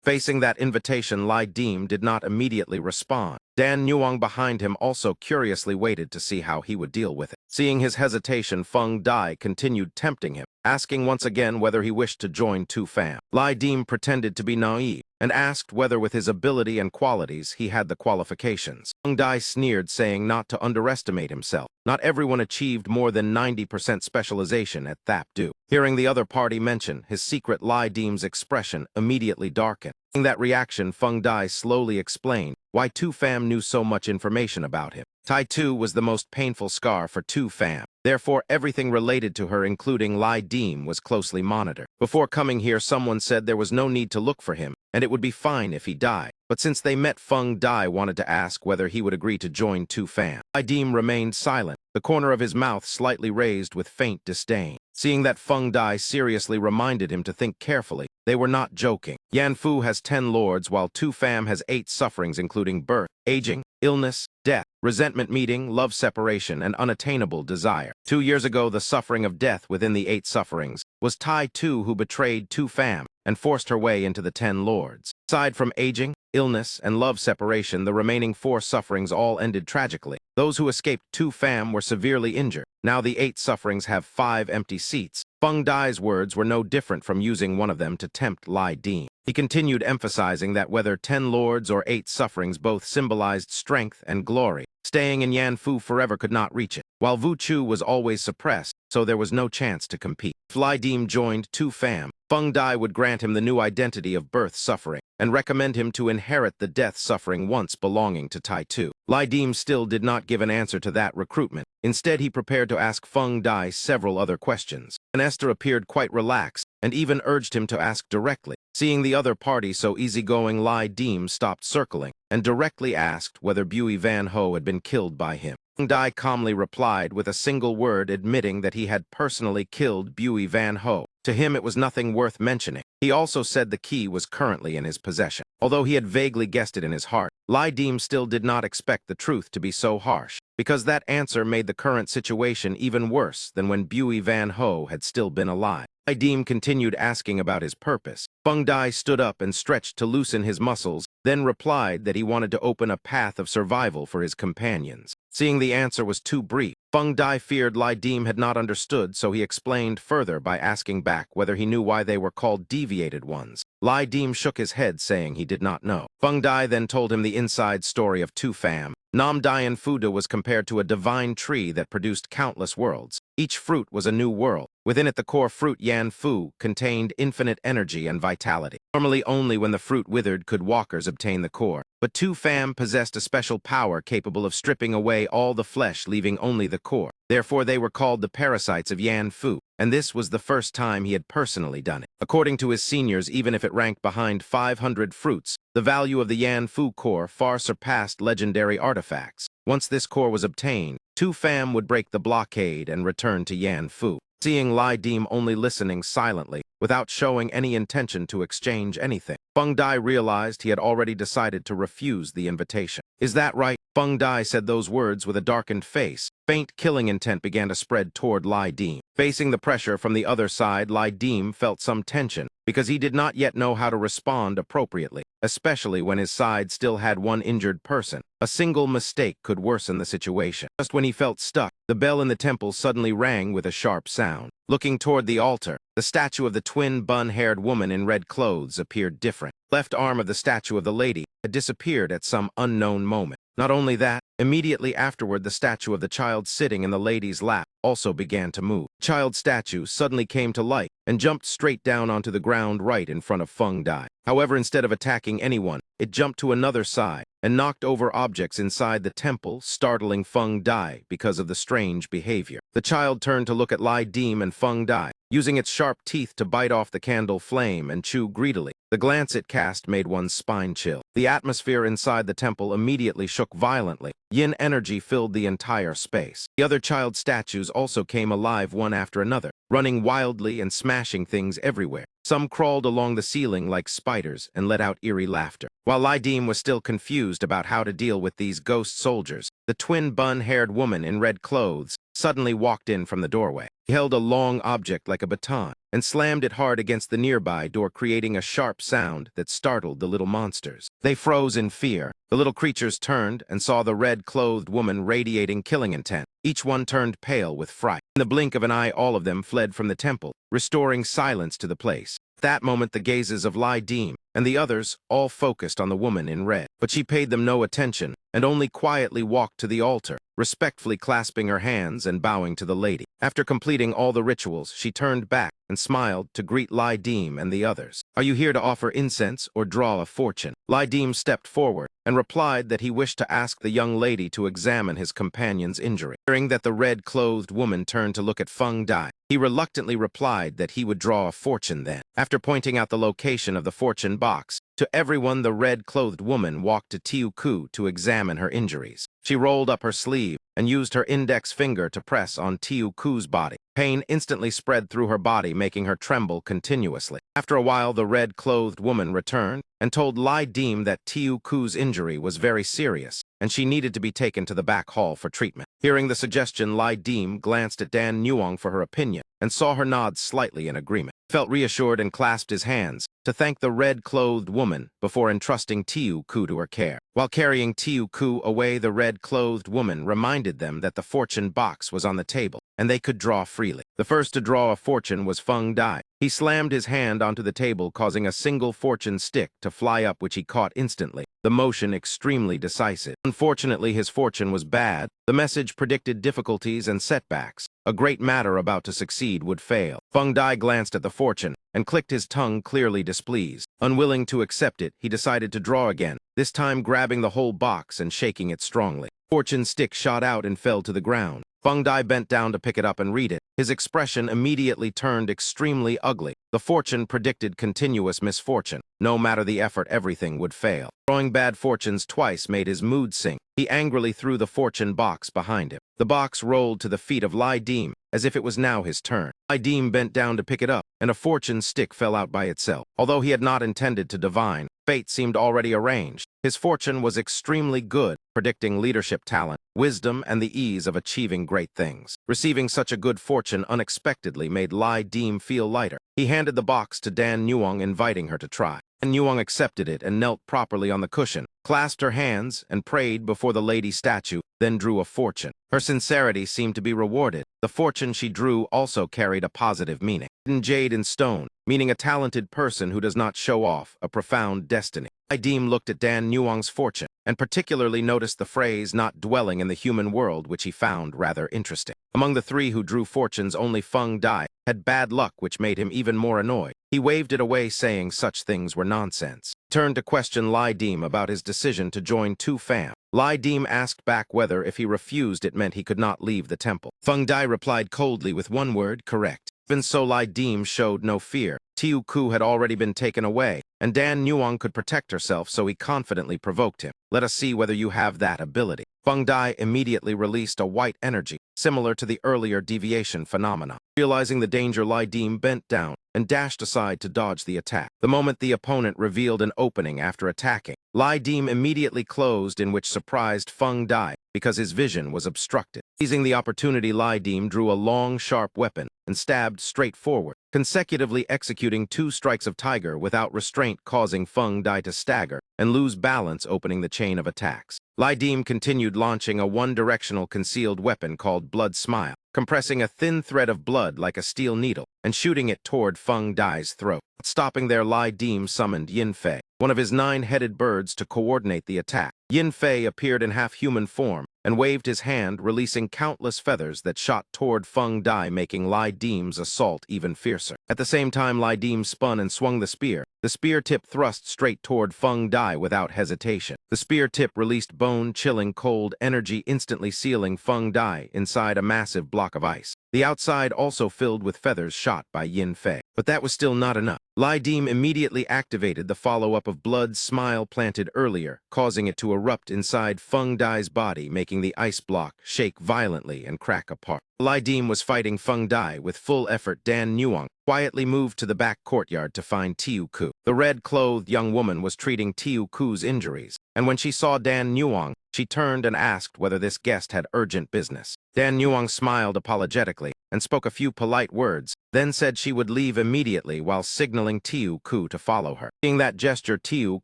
Facing that invitation, Lai Deem did not immediately respond. Dan Nuang behind him also curiously waited to see how he would deal with it. Seeing his hesitation, Feng Dai continued tempting him, asking once again whether he wished to join Tu Pham. Lai Deem pretended to be naive and asked whether with his ability and qualities he had the qualifications. Feng Dai sneered, saying not to underestimate himself. Not everyone achieved more than 90% specialization at Thap Du. Hearing the other party mention his secret, Lai Deem's expression immediately darkened. In that reaction, Feng Dai slowly explained why Tu Pham knew so much information about him. Tai Tu was the most painful scar for Tu Pham. Therefore, everything related to her, including Lai Deem, was closely monitored. Before coming here, someone said there was no need to look for him, and it would be fine if he died. But since they met, Feng Dai wanted to ask whether he would agree to join Tu Pham. Lai Deem remained silent, the corner of his mouth slightly raised with faint disdain. Seeing that Feng Dai seriously reminded him to think carefully, they were not joking. Yan Fu has 10 lords, while Tu Pham has 8 sufferings, including birth, aging, illness, death, resentment meeting, love separation, and unattainable desire. 2 years ago, the suffering of death within the 8 sufferings was Tai Tu, who betrayed Tu Pham and forced her way into the 10 lords. Aside from aging, illness, and love separation, the remaining 4 sufferings all ended tragically. Those who escaped Tu Pham were severely injured. Now the 8 sufferings have 5 empty seats. Feng Dai's words were no different from using one of them to tempt Lai Deem. He continued emphasizing that whether 10 lords or 8 sufferings both symbolized strength and glory, staying in Yan Fu forever could not reach it, while Wu Chu was always suppressed, so there was no chance to compete. If Lai Deem joined Tu Pham, Feng Dai would grant him the new identity of birth suffering and recommend him to inherit the death suffering once belonging to Tai Tu. Lai Deem still did not give an answer to that recruitment. Instead, he prepared to ask Feng Dai several other questions. And Esther appeared quite relaxed and even urged him to ask directly. Seeing the other party so easygoing, Lai Deem stopped circling and directly asked whether Bui Van Ho had been killed by him. Feng Dai calmly replied with a single word admitting that he had personally killed Bui Van Ho. To him, it was nothing worth mentioning. He also said the key was currently in his possession. Although he had vaguely guessed it in his heart, Lai Deem still did not expect the truth to be so harsh, because that answer made the current situation even worse than when Bui Van Ho had still been alive. Lai Deem continued asking about his purpose. Feng Dai stood up and stretched to loosen his muscles, then replied that he wanted to open a path of survival for his companions. Seeing the answer was too brief, Feng Dai feared Lai Deem had not understood, so he explained further by asking back whether he knew why they were called deviated ones. Lai Deem shook his head, saying he did not know. Feng Dai then told him the inside story of Tu Pham. Nam Dian Fuda was compared to a divine tree that produced countless worlds. Each fruit was a new world. Within it, the core fruit Yan Fu contained infinite energy and vitality. Normally, only when the fruit withered could walkers obtain the core. But Tu Pham possessed a special power capable of stripping away all the flesh, leaving only the core. Therefore, they were called the parasites of Yan Fu, and this was the first time he had personally done it. According to his seniors, even if it ranked behind 500 fruits, the value of the Yan Fu core far surpassed legendary artifacts. Once this core was obtained, Tu Pham would break the blockade and return to Yan Fu. Seeing Lai Deem only listening silently, without showing any intention to exchange anything, Feng Dai realized he had already decided to refuse the invitation. "Is that right?" Feng Dai said those words with a darkened face. Faint killing intent began to spread toward Lai Deem. Facing the pressure from the other side, Lai Deem felt some tension, because he did not yet know how to respond appropriately, especially when his side still had one injured person. A single mistake could worsen the situation. Just when he felt stuck, the bell in the temple suddenly rang with a sharp sound. Looking toward the altar, the statue of the twin bun-haired woman in red clothes appeared different. Left arm of the statue of the lady had disappeared at some unknown moment. Not only that, immediately afterward, the statue of the child sitting in the lady's lap also began to move. The child's statue suddenly came to life and jumped straight down onto the ground right in front of Feng Dai. However, instead of attacking anyone, it jumped to another side and knocked over objects inside the temple, startling Feng Dai because of the strange behavior. The child turned to look at Lai Deem and Feng Dai, using its sharp teeth to bite off the candle flame and chew greedily. The glance it cast made one's spine chill. The atmosphere inside the temple immediately shook violently. Yin energy filled the entire space. The other child statues also came alive one after another, running wildly and smashing things everywhere. Some crawled along the ceiling like spiders and let out eerie laughter. While Lai Deem was still confused about how to deal with these ghost soldiers, the twin bun-haired woman in red clothes suddenly walked in from the doorway. He held a long object like a baton and slammed it hard against the nearby door, creating a sharp sound that startled the little monsters. They froze in fear. The little creatures turned and saw the red-clothed woman radiating killing intent. Each one turned pale with fright. In the blink of an eye, all of them fled from the temple, restoring silence to the place. At that moment, the gazes of Lai Deem and the others all focused on the woman in red. But she paid them no attention and only quietly walked to the altar, respectfully clasping her hands and bowing to the lady. After completing all the rituals, she turned back and smiled to greet Lai Deem and the others. "Are you here to offer incense or draw a fortune?" Lai Deem stepped forward and replied that he wished to ask the young lady to examine his companion's injury. Hearing that the red-clothed woman turned to look at Feng Dai, he reluctantly replied that he would draw a fortune then. After pointing out the location of the fortune box to everyone, the red-clothed woman walked to Tiu Ku to examine her injuries. She rolled up her sleeve and used her index finger to press on Tiu Ku's body. Pain instantly spread through her body, making her tremble continuously. After a while, the red-clothed woman returned and told Lai Deem that Tiu Ku's injury was very serious and she needed to be taken to the back hall for treatment. Hearing the suggestion, Lai Deem glanced at Dan Nuong for her opinion and saw her nod slightly in agreement. He felt reassured and clasped his hands to thank the red-clothed woman before entrusting Tiu Ku to her care. While carrying Tiu Ku away, the red-clothed woman reminded them that the fortune box was on the table and they could draw freely. The first to draw a fortune was Feng Dai. He slammed his hand onto the table, causing a single fortune stick to fly up, which he caught instantly, the motion extremely decisive. Unfortunately, his fortune was bad. The message predicted difficulties and setbacks. A great matter about to succeed would fail. Feng Dai glanced at the fortune and clicked his tongue, clearly displeased. Unwilling to accept it, he decided to draw again, this time grabbing the whole box and shaking it strongly. Fortune stick shot out and fell to the ground. Feng Dai bent down to pick it up and read it. His expression immediately turned extremely ugly. The fortune predicted continuous misfortune. No matter the effort, everything would fail. Drawing bad fortunes twice made his mood sink. He angrily threw the fortune box behind him. The box rolled to the feet of Lai Dim, as if it was now his turn. Lai Dim bent down to pick it up, and a fortune stick fell out by itself. Although he had not intended to divine, fate seemed already arranged. His fortune was extremely good, predicting leadership talent, wisdom, and the ease of achieving great things. Receiving such a good fortune unexpectedly made Lai Dim feel lighter. He handed the box to Dan Nuong, inviting her to try. Dan Nuong accepted it and knelt properly on the cushion, clasped her hands, and prayed before the lady statue, then drew a fortune. Her sincerity seemed to be rewarded. The fortune she drew also carried a positive meaning. Hidden jade in stone, meaning a talented person who does not show off, a profound destiny. Lai Dim looked at Dan Nuong's fortune, and particularly noticed the phrase "not dwelling in the human world," which he found rather interesting. Among the three who drew fortunes, only Feng Dai had bad luck, which made him even more annoyed. He waved it away, saying such things were nonsense. He turned to question Lai Dim about his decision to join Tu Fam. Lai Dim asked back whether, if he refused, it meant he could not leave the temple. Feng Dai replied coldly with one word, correct. Even so, Lai Dim showed no fear. Tiu Ku had already been taken away, and Dan Nuong could protect herself, so he confidently provoked him. Let us see whether you have that ability. Feng Dai immediately released a white energy, similar to the earlier deviation phenomena. Realizing the danger, Lai Dim bent down and dashed aside to dodge the attack. The moment the opponent revealed an opening after attacking, Lai Dim immediately closed, in which surprised Feng Dai because his vision was obstructed. Seizing the opportunity, Lai Dim drew a long, sharp weapon and stabbed straight forward, consecutively executing 2 strikes of tiger without restraint, causing Feng Dai to stagger and lose balance, opening the chain of attacks. Lai Dim continued, launching a one-directional concealed weapon called Blood Smile, compressing a thin thread of blood like a steel needle and shooting it toward Feng Dai's throat. Stopping there, Lai Dim summoned Yin Fei, one of his 9-headed birds, to coordinate the attack. Yin Fei appeared in half-human form and waved his hand, releasing countless feathers that shot toward Feng Dai, making Lai Dim's assault even fiercer. At the same time, Lai Dim spun and swung the spear. The spear tip thrust straight toward Feng Dai without hesitation. The spear tip released bone-chilling cold energy, instantly sealing Feng Dai inside a massive block of ice. The outside also filled with feathers shot by Yin Fei. But that was still not enough. Lai Dim immediately activated the follow-up of Blood Smile planted earlier, causing it to erupt inside Feng Dai's body, making the ice block shake violently and crack apart. Lai Dim was fighting Feng Dai with full effort. Dan Nuong quietly moved to the back courtyard to find Tiu Ku. The red-clothed young woman was treating Tiu Ku's injuries, and when she saw Dan Nuong, she turned and asked whether this guest had urgent business. Dan Nuong smiled apologetically and spoke a few polite words, then said she would leave immediately while signaling Tiu Ku to follow her. Seeing that gesture, Tiu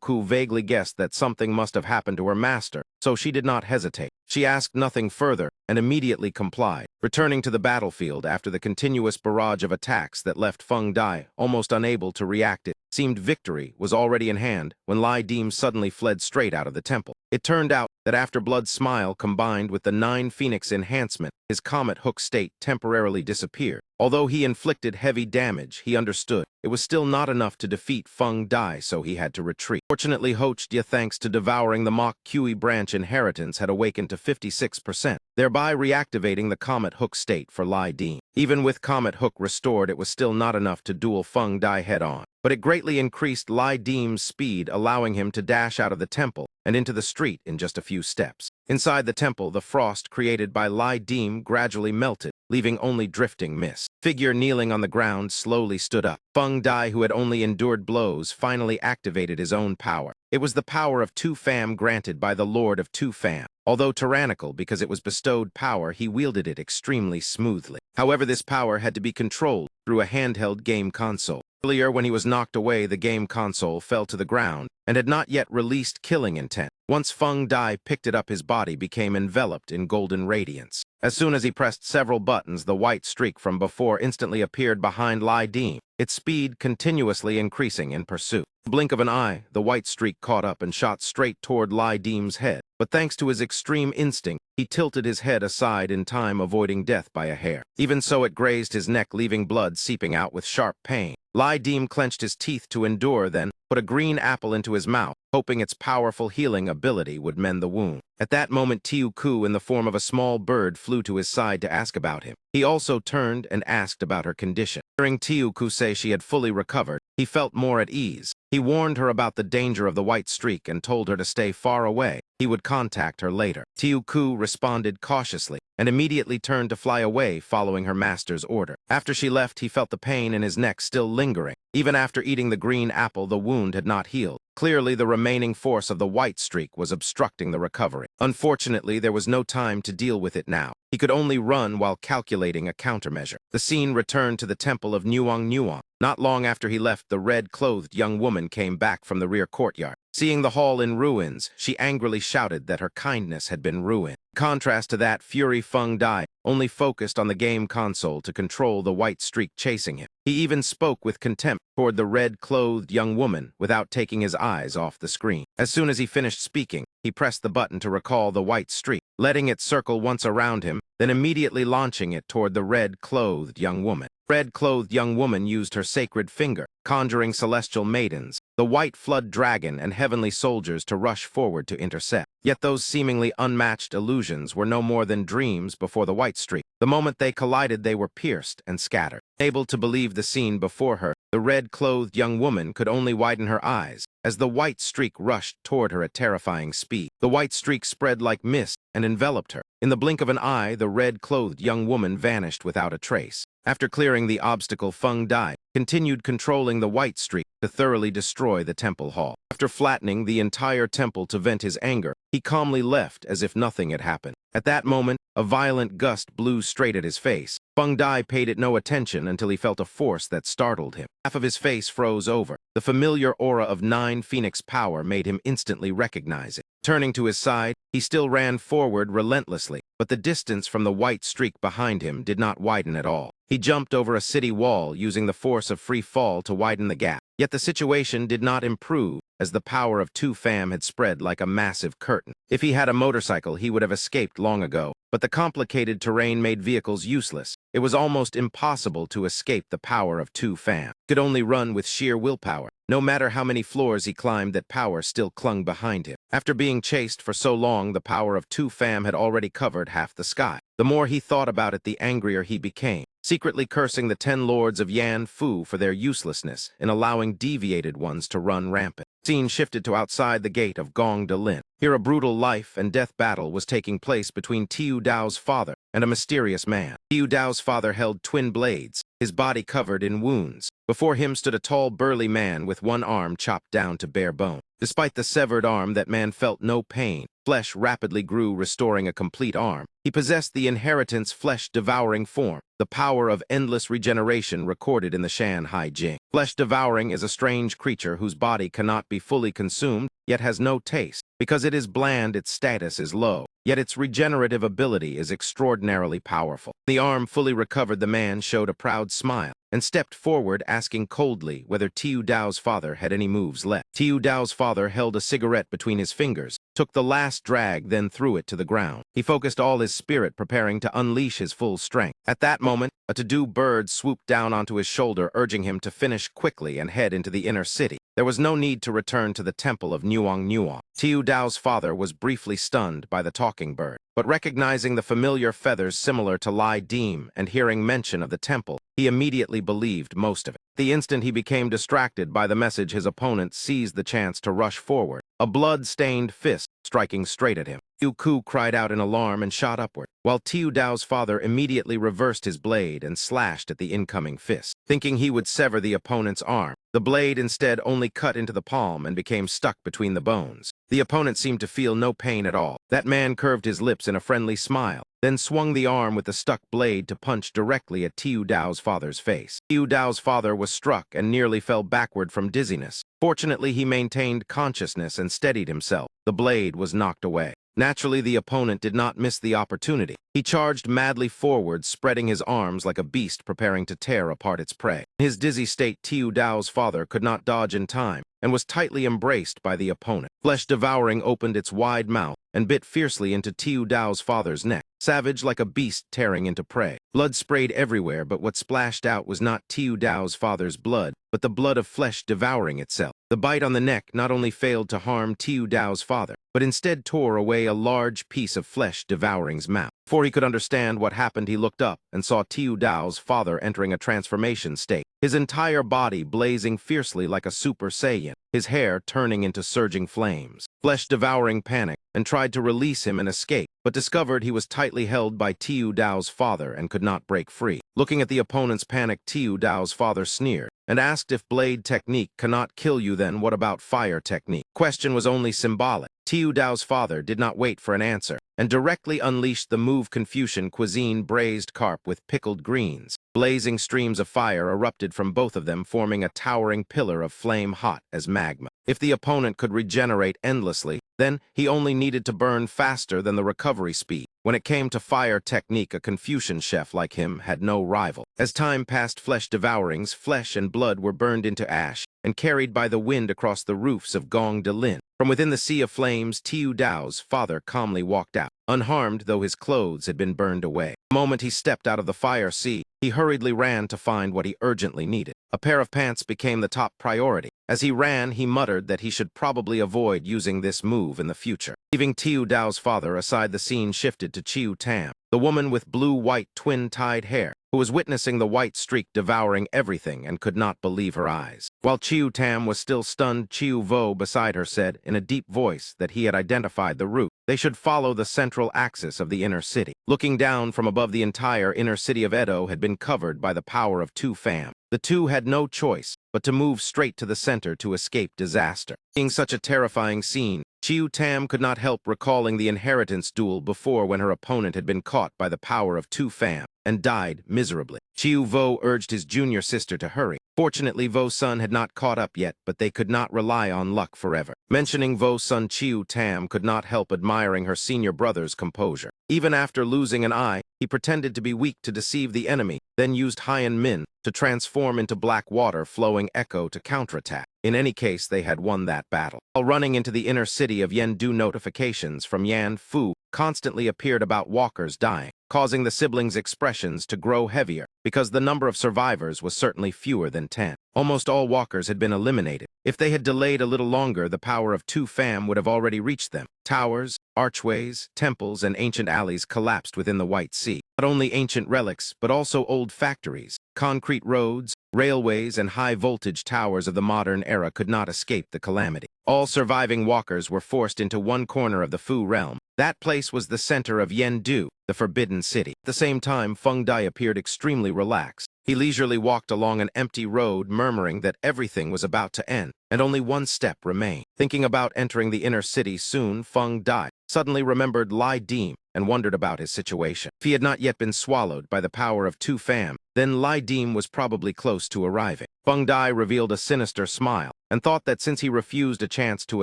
Ku vaguely guessed that something must have happened to her master, so she did not hesitate. She asked nothing further and immediately complied. Returning to the battlefield after the continuous barrage of attacks that left Feng Dai almost unable to react, it seemed victory was already in hand when Lai Dim suddenly fled straight out of the temple. It turned out that after Blood Smile combined with the 9 Phoenix enhancement, his Comet Hook state temporarily disappeared. Although he inflicted heavy damage, he understood it was still not enough to defeat Feng Dai, so he had to retreat. Fortunately, Hochjia, thanks to devouring the Mach Kui branch inheritance, had awakened to 56%, thereby reactivating the Comet Hook state for Lai Dim. Even with Comet Hook restored, it was still not enough to duel Feng Dai head-on, but it greatly increased Lai Dim's speed, allowing him to dash out of the temple and into the street in just a few steps. Inside the temple, the frost created by Lai Dim gradually melted, leaving only drifting mist. Figure kneeling on the ground slowly stood up. Feng Dai, who had only endured blows, finally activated his own power. It was the power of Tu Fam granted by the Lord of Tu Fam. Although tyrannical because it was bestowed power, he wielded it extremely smoothly. However, this power had to be controlled through a handheld game console. Earlier, when he was knocked away, the game console fell to the ground and had not yet released killing intent. Once Feng Dai picked it up, his body became enveloped in golden radiance. As soon as he pressed several buttons, the white streak from before instantly appeared behind Lai Dim, its speed continuously increasing in pursuit. In the blink of an eye, the white streak caught up and shot straight toward Lai Dim's head. But thanks to his extreme instinct, he tilted his head aside in time, avoiding death by a hair. Even so, it grazed his neck, leaving blood seeping out with sharp pain. Lai Dim clenched his teeth to endure, then put a green apple into his mouth, hoping its powerful healing ability would mend the wound. At that moment, Tiu Ku, in the form of a small bird, flew to his side to ask about him. He also turned and asked about her condition. Hearing Tiu Ku say she had fully recovered, he felt more at ease. He warned her about the danger of the white streak and told her to stay far away. He would contact her later. Tiu Ku responded cautiously and immediately turned to fly away following her master's order. After she left, he felt the pain in his neck still lingering. Even after eating the green apple, the wound had not healed. Clearly, the remaining force of the white streak was obstructing the recovery. Unfortunately, there was no time to deal with it now. He could only run while calculating a countermeasure. The scene returned to the temple of Nuang. Not long after he left, the red-clothed young woman came back from the rear courtyard. Seeing the hall in ruins, she angrily shouted that her kindness had been ruined. In contrast to that, Fury Feng Dai only focused on the game console to control the white streak chasing him. He even spoke with contempt toward the red-clothed young woman without taking his eyes off the screen. As soon as he finished speaking, he pressed the button to recall the white streak, letting it circle once around him, then immediately launching it toward the red-clothed young woman. Red-clothed young woman used her sacred finger, conjuring celestial maidens, the white flood dragon, and heavenly soldiers to rush forward to intercept. Yet those seemingly unmatched illusions were no more than dreams before the white streak. The moment they collided, they were pierced and scattered. Able to believe the scene before her, the red-clothed young woman could only widen her eyes as the white streak rushed toward her at terrifying speed. The white streak spread like mist and enveloped her. In the blink of an eye, the red-clothed young woman vanished without a trace. After clearing the obstacle, Feng Dai continued controlling the white streak to thoroughly destroy the temple hall. After flattening the entire temple to vent his anger, he calmly left as if nothing had happened. At that moment, a violent gust blew straight at his face. Feng Dai paid it no attention until he felt a force that startled him. Half of his face froze over. The familiar aura of 9 Phoenix power made him instantly recognize it. Turning to his side, he still ran forward relentlessly, but the distance from the white streak behind him did not widen at all. He jumped over a city wall using the force of free fall to widen the gap. Yet the situation did not improve as the power of 2 Fam had spread like a massive curtain. If he had a motorcycle, he would have escaped long ago, but the complicated terrain made vehicles useless. It was almost impossible to escape the power of 2 Fam. He could only run with sheer willpower. No matter how many floors he climbed, that power still clung behind him. After being chased for so long, the power of 2 Fam had already covered half the sky. The more he thought about it, the angrier he became, secretly cursing the 10 lords of Yan Fu for their uselessness in allowing deviated ones to run rampant. Scene shifted to outside the gate of Gong De Lin. Here a brutal life and death battle was taking place between Tiu Dao's father and a mysterious man. Tiu Dao's father held twin blades, his body covered in wounds. Before him stood a tall, burly man with one arm chopped down to bare bone. Despite the severed arm, that man felt no pain. Flesh rapidly grew, restoring a complete arm. He possessed the inheritance flesh-devouring form, the power of endless regeneration recorded in the Shanhai Jing. Flesh-devouring is a strange creature whose body cannot be fully consumed, yet has no taste. Because it is bland, its status is low, yet its regenerative ability is extraordinarily powerful. The arm fully recovered, the man showed a proud smile and stepped forward, asking coldly whether Tiu Dao's father had any moves left. Tiu Dao's father held a cigarette between his fingers, took the last drag, then threw it to the ground. He focused all his spirit, preparing to unleash his full strength. At that moment, a to-do bird swooped down onto his shoulder, urging him to finish quickly and head into the inner city. There was no need to return to the temple of Nuang. Tiu Dao's father was briefly stunned by the talking bird, but recognizing the familiar feathers similar to Lai Deem and hearing mention of the temple, he immediately believed most of it. The instant he became distracted by the message, his opponent seized the chance to rush forward, a blood-stained fist striking straight at him. Yu Ku cried out in alarm and shot upward, while Tiu Dao's father immediately reversed his blade and slashed at the incoming fist. Thinking he would sever the opponent's arm, the blade instead only cut into the palm and became stuck between the bones. The opponent seemed to feel no pain at all. That man curved his lips in a friendly smile, then swung the arm with the stuck blade to punch directly at Tiu Dao's father's face. Tiu Dao's father was struck and nearly fell backward from dizziness. Fortunately, he maintained consciousness and steadied himself. The blade was knocked away. Naturally, the opponent did not miss the opportunity. He charged madly forward, spreading his arms like a beast preparing to tear apart its prey. In his dizzy state, Tiu Dao's father could not dodge in time and was tightly embraced by the opponent. Flesh-devouring opened its wide mouth and bit fiercely into Tiu Dao's father's neck, savage like a beast tearing into prey. Blood sprayed everywhere, but what splashed out was not Tiu Dao's father's blood, but the blood of flesh devouring itself. The bite on the neck not only failed to harm Tiu Dao's father, but instead tore away a large piece of flesh devouring's mouth. Before he could understand what happened, he looked up and saw Tiu Dao's father entering a transformation state, his entire body blazing fiercely like a Super Saiyan, his hair turning into surging flames. Flesh-devouring panicked and tried to release him and escape, but discovered he was tightly held by Tiu Dao's father and could not break free. Looking at the opponent's panic, Tiu Dao's father sneered and asked if blade technique cannot kill you, then what about fire technique? Question was only symbolic. Tiu Dao's father did not wait for an answer and directly unleashed the move Confucian cuisine braised carp with pickled greens. Blazing streams of fire erupted from both of them, forming a towering pillar of flame hot as magma. If the opponent could regenerate endlessly, then he only needed to burn faster than the recovery speed. When it came to fire technique, a Confucian chef like him had no rival. As time passed, flesh devourings, flesh and blood were burned into ash and carried by the wind across the roofs of Gong de Lin. From within the sea of flames, Tiu Dao's father calmly walked out, unharmed though his clothes had been burned away. The moment he stepped out of the fire sea, he hurriedly ran to find what he urgently needed. A pair of pants became the top priority. As he ran, he muttered that he should probably avoid using this move in the future. Leaving Tiu Dao's father aside, the scene shifted to Chiu Tam, the woman with blue-white twin-tied hair, who was witnessing the white streak devouring everything and could not believe her eyes. While Chiu Tam was still stunned, Chiu Vo beside her said in a deep voice that he had identified the route. They should follow the central axis of the inner city. Looking down from above, the entire inner city of Edo had been covered by the power of two fam. The two had no choice but to move straight to the center to escape disaster. Seeing such a terrifying scene, Chiu Tam could not help recalling the inheritance duel before, when her opponent had been caught by the power of two fam and died miserably. Chiu Vo urged his junior sister to hurry. Fortunately, Vo's son had not caught up yet, but they could not rely on luck forever. Mentioning Vo's son, Chiu Tam could not help admiring her senior brother's composure. Even after losing an eye, he pretended to be weak to deceive the enemy, then used Hien Min to transform into black water flowing echo to counterattack. In any case, they had won that battle. While running into the inner city of Yendu, notifications from Yan Fu constantly appeared about walkers dying, causing the siblings' expressions to grow heavier because the number of survivors was certainly fewer than 10. Almost all walkers had been eliminated. If they had delayed a little longer, the power of two fam would have already reached them. Towers, archways, temples, and ancient alleys collapsed within the White Sea. Not only ancient relics, but also old factories, concrete roads, railways, and high-voltage towers of the modern era could not escape the calamity. All surviving walkers were forced into one corner of the Fu realm. That place was the center of Yendu, the Forbidden City. At the same time, Feng Dai appeared extremely relaxed. He leisurely walked along an empty road, murmuring that everything was about to end, and only one step remained. Thinking about entering the inner city soon, Feng Dai suddenly remembered Lai Dim and wondered about his situation. If he had not yet been swallowed by the power of two fam, then Lai Dim was probably close to arriving. Feng Dai revealed a sinister smile and thought that since he refused a chance to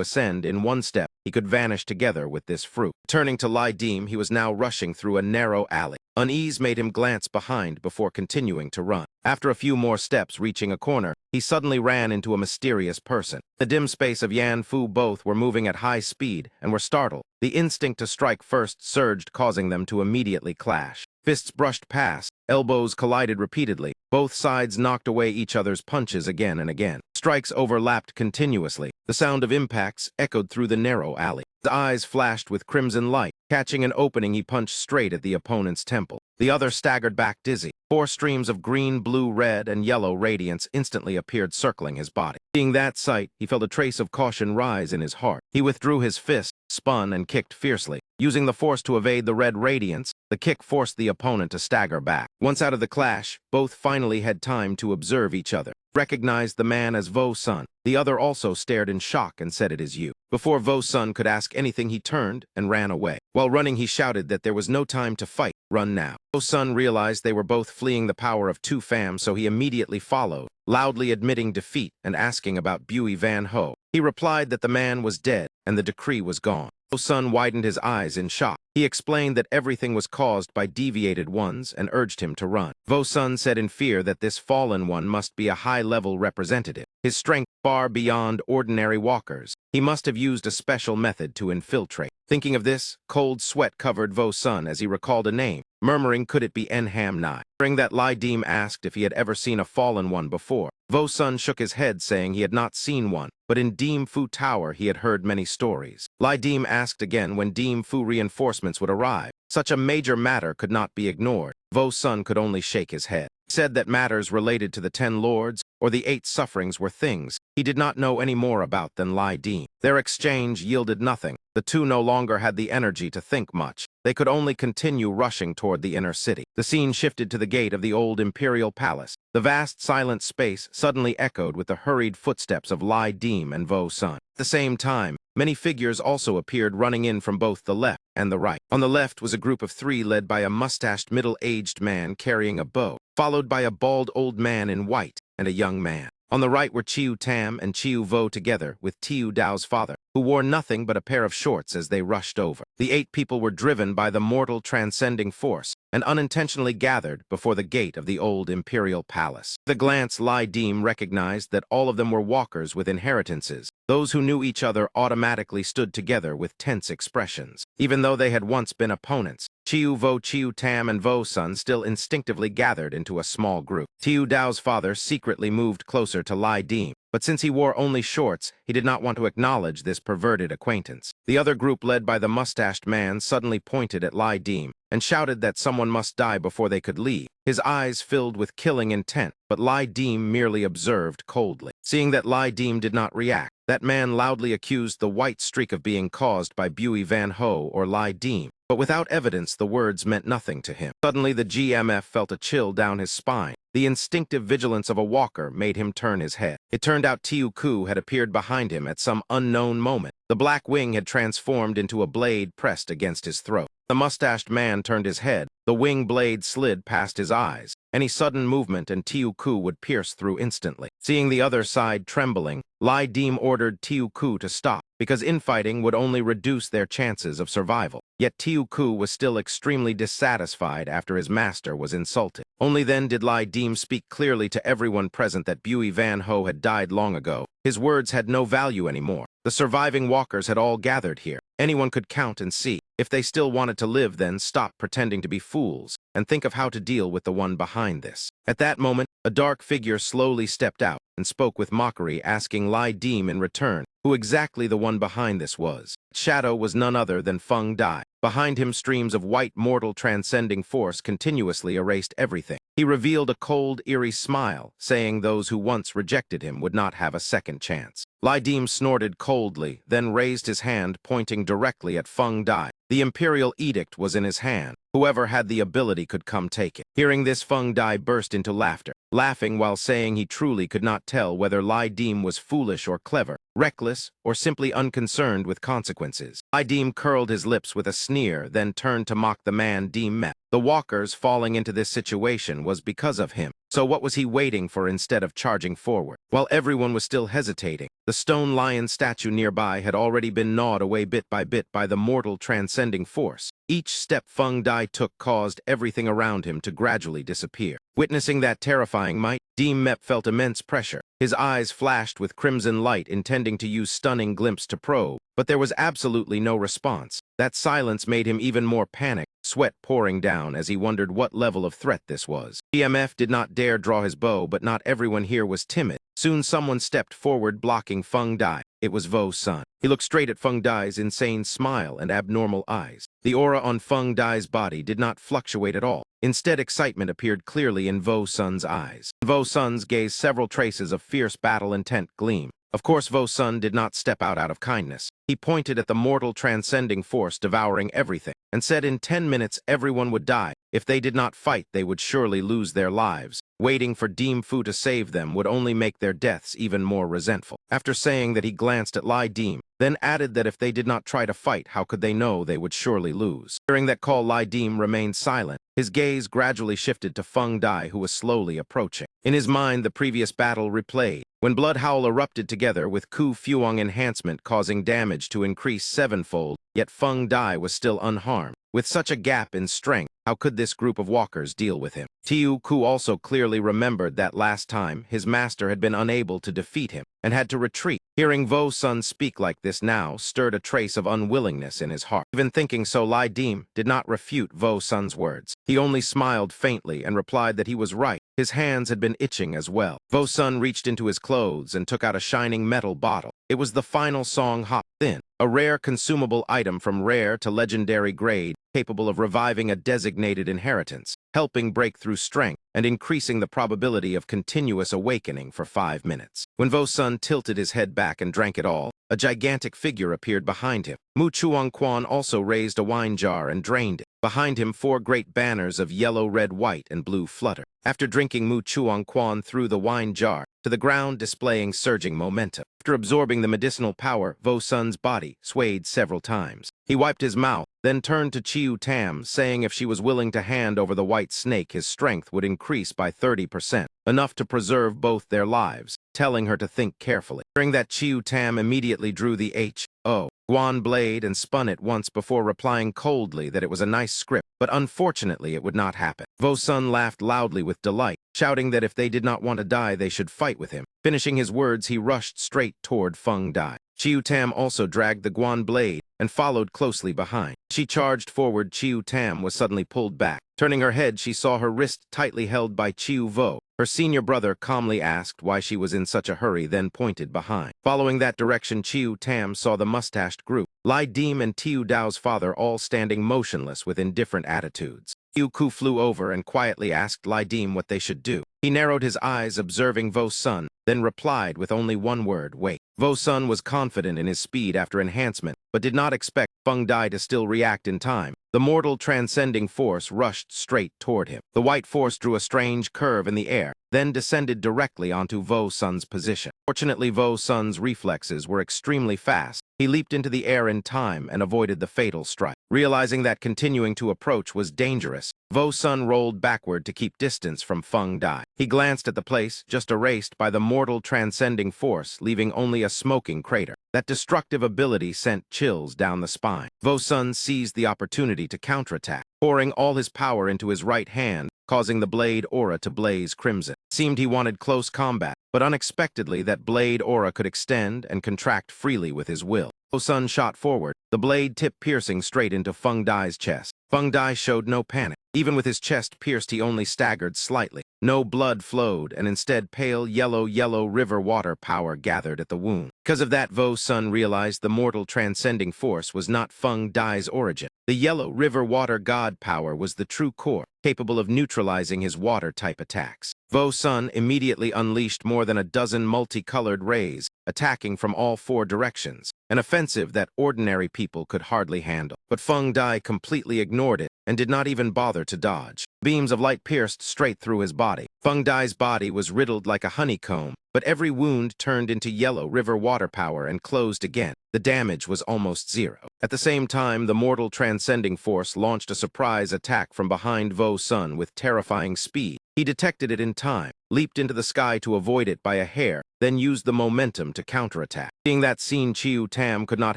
ascend in one step, he could vanish together with this fruit. Turning to Lai Dim, he was now rushing through a narrow alley. Unease made him glance behind before continuing to run. After a few more steps, reaching a corner, he suddenly ran into a mysterious person. The dim space of Yan Fu, both were moving at high speed and were startled. The instinct to strike first surged, causing them to immediately clash. Fists brushed past, elbows collided repeatedly. Both sides knocked away each other's punches again and again. Strikes overlapped continuously. The sound of impacts echoed through the narrow alley. His eyes flashed with crimson light. Catching an opening, he punched straight at the opponent's temple. The other staggered back dizzy. 4 streams of green, blue, red, and yellow radiance instantly appeared, circling his body. Seeing that sight, he felt a trace of caution rise in his heart. He withdrew his fist, spun, and kicked fiercely. Using the force to evade the red radiance, the kick forced the opponent to stagger back. Once out of the clash, both finally had time to observe each other. Recognized the man as Vo's son. The other also stared in shock and said, "It is you." Before Vo's son could ask anything, he turned and ran away. While running, he shouted that there was no time to fight. Run now. Vo's son realized they were both fleeing the power of two fam, so he immediately followed, loudly admitting defeat and asking about Bui Van Ho. He replied that the man was dead and the decree was gone. Vo's son widened his eyes in shock. He explained that everything was caused by deviated ones and urged him to run. Vo's son said in fear that this fallen one must be a high-level representative, his strength far beyond ordinary walkers. He must have used a special method to infiltrate. Thinking of this, cold sweat covered Vo's son as he recalled a name, murmuring, could it be Enham Nai? During that, Lai Dim asked if he had ever seen a fallen one before. Vo's son shook his head, saying he had not seen one, but in Dim Fu Tower he had heard many stories. Lai Dim asked again when Dim Fu reinforcements would arrive. Such a major matter could not be ignored. Vo Sun could only shake his head. He said that matters related to the 10 lords or the 8 sufferings were things he did not know any more about than Lai Dim. Their exchange yielded nothing. The two no longer had the energy to think much. They could only continue rushing toward the inner city. The scene shifted to the gate of the old imperial palace. The vast, silent space suddenly echoed with the hurried footsteps of Lai Dim and Vo Sun. At the same time, many figures also appeared running in from both the left and the right. On the left was a group of 3 led by a mustached middle-aged man carrying a bow, followed by a bald old man in white and a young man. On the right were Chiu Tam and Chiu Vo together with Tiu Dao's father, who wore nothing but a pair of shorts as they rushed over. The 8 people were driven by the mortal transcending force and unintentionally gathered before the gate of the old imperial palace. With a glance, Lai Dim recognized that all of them were walkers with inheritances. Those who knew each other automatically stood together with tense expressions. Even though they had once been opponents, Chiu Vo, Chiu Tam, and Vo Sun still instinctively gathered into a small group. Tiu Dao's father secretly moved closer to Lai Dim, but since he wore only shorts, he did not want to acknowledge this perverted acquaintance. The other group led by the mustached man suddenly pointed at Lai Dim and shouted that someone must die before they could leave. His eyes filled with killing intent, but Lai Dim merely observed coldly. Seeing that Lai Dim did not react, that man loudly accused the white streak of being caused by Bui Van Ho or Lai Dim, but without evidence the words meant nothing to him. Suddenly the GMF felt a chill down his spine. The instinctive vigilance of a walker made him turn his head. It turned out Tiu Ku had appeared behind him at some unknown moment. The black wing had transformed into a blade pressed against his throat. The mustached man turned his head. The wing blade slid past his eyes. Any sudden movement and Tiu Ku would pierce through instantly. Seeing the other side trembling, Lai Dim ordered Tiu Ku to stop, because infighting would only reduce their chances of survival. Yet Tiu Ku was still extremely dissatisfied after his master was insulted. Only then did Lai Dim speak clearly to everyone present that Bui Van Ho had died long ago. His words had no value anymore. The surviving walkers had all gathered here. Anyone could count and see. If they still wanted to live, then stop pretending to be fools and think of how to deal with the one behind this. At that moment, a dark figure slowly stepped out and spoke with mockery, asking Lai Dim in return who exactly the one behind this was. Shadow was none other than Feng Dai. Behind him, streams of white mortal transcending force continuously erased everything. He revealed a cold, eerie smile, saying those who once rejected him would not have a second chance. Lai Dim snorted coldly, then raised his hand, pointing directly at Feng Dai. The imperial edict was in his hand. Whoever had the ability could come take it. Hearing this, Feng Dai burst into laughter, laughing while saying he truly could not tell whether Lai Dim was foolish or clever, reckless or simply unconcerned with consequences. Lai Dim curled his lips with a sneer, then turned to mock the man Dim met. The walkers falling into this situation was because of him. So what was he waiting for instead of charging forward? While everyone was still hesitating, the stone lion statue nearby had already been gnawed away bit by the mortal transcending force. Each step Feng Dai took caused everything around him to gradually disappear. Witnessing that terrifying might, Dim Mep felt immense pressure. His eyes flashed with crimson light, intending to use stunning glimpse to probe, but there was absolutely no response. That silence made him even more panicked, sweat pouring down as he wondered what level of threat this was. GMF did not dare draw his bow, but not everyone here was timid. Soon someone stepped forward, blocking Feng Dai. It was Vo Sun. He looked straight at Feng Dai's insane smile and abnormal eyes. The aura on Feng Dai's body did not fluctuate at all. Instead, excitement appeared clearly in Vo Sun's eyes. In Vo Sun's gaze, several traces of fierce battle intent gleamed. Of course, Vo Sun did not step out of kindness. He pointed at the mortal transcending force devouring everything and said in 10 minutes everyone would die. If they did not fight, they would surely lose their lives. Waiting for Dim Fu to save them would only make their deaths even more resentful. After saying that, he glanced at Lai Dim, then added that if they did not try to fight, how could they know they would surely lose? During that call, Lai Dim remained silent. His gaze gradually shifted to Feng Dai, who was slowly approaching. In his mind, the previous battle replayed, when Blood Howl erupted together with Ku Fuang enhancement causing damage to increase 7-fold, yet Feng Dai was still unharmed. With such a gap in strength, how could this group of walkers deal with him? Tiu Ku also clearly remembered that last time his master had been unable to defeat him and had to retreat. Hearing Vo Sun speak like this now stirred a trace of unwillingness in his heart. Even thinking so, Lai Dim did not refute Vo Sun's words. He only smiled faintly and replied that he was right. His hands had been itching as well. Vo Sun reached into his clothes and took out a shining metal bottle. It was the final song Hop Thin, a rare consumable item from rare to legendary grade, capable of reviving a designated inheritance, helping break through strength, and increasing the probability of continuous awakening for 5 minutes. When Vo-sun tilted his head back and drank it all, a gigantic figure appeared behind him. Mu Chuang-quan also raised a wine jar and drained it. Behind him, 4 great banners of yellow, red, white, and blue flutter. After drinking, Mu Chuang-quan threw the wine jar to the ground, displaying surging momentum. After absorbing the medicinal power, Vo-sun's body swayed several times. He wiped his mouth, then turned to Chiu Tam, saying if she was willing to hand over the white snake, his strength would increase by 30%, enough to preserve both their lives, telling her to think carefully. Hearing that, Chiu Tam immediately drew the H.O. Guan blade and spun it once before replying coldly that it was a nice script, but unfortunately it would not happen. Vo-sun laughed loudly with delight, shouting that if they did not want to die, they should fight with him. Finishing his words, he rushed straight toward Feng Dai. Chiu Tam also dragged the Guan blade and followed closely behind. She charged forward. Chiu Tam was suddenly pulled back. Turning her head, she saw her wrist tightly held by Chiu Vo. Her senior brother calmly asked why she was in such a hurry, then pointed behind. Following that direction, Chiu Tam saw the mustached group, Lai Dim and Tiu Dao's father, all standing motionless with indifferent attitudes. Yu Ku flew over and quietly asked Lai Dim what they should do. He narrowed his eyes, observing Vo-sun, then replied with only one word: wait. Vo-sun was confident in his speed after enhancement, but did not expect Feng Dai to still react in time. The mortal transcending force rushed straight toward him. The white force drew a strange curve in the air, then descended directly onto Vo-sun's position. Fortunately, Vo-sun's reflexes were extremely fast. He leaped into the air in time and avoided the fatal strike. Realizing that continuing to approach was dangerous, Vo-sun rolled backward to keep distance from Feng Dai. He glanced at the place, just erased by the mortal transcending force, leaving only a smoking crater. That destructive ability sent chills down the spine. Vo-sun seized the opportunity to counterattack, pouring all his power into his right hand, causing the blade aura to blaze crimson. It seemed he wanted close combat, but unexpectedly that blade aura could extend and contract freely with his will. Vo-sun shot forward, the blade tip piercing straight into Feng Dai's chest. Feng Dai showed no panic. Even with his chest pierced, he only staggered slightly. No blood flowed, and instead pale yellow river water power gathered at the wound. Because of that, Vo-sun realized the mortal transcending force was not Feng Dai's origin. The yellow river water god power was the true core, capable of neutralizing his water-type attacks. Vo-sun immediately unleashed more than a dozen multicolored rays, attacking from all 4 directions, an offensive that ordinary people could hardly handle. But Feng Dai completely ignored it and did not even bother to dodge. Beams of light pierced straight through his body. Feng Dai's body was riddled like a honeycomb, but every wound turned into yellow river water power and closed again. The damage was almost zero. At the same time, the mortal transcending force launched a surprise attack from behind Vo-sun with terrifying speed. He detected it in time, leaped into the sky to avoid it by a hair, then used the momentum to counterattack. Seeing that scene, Chiu Tam could not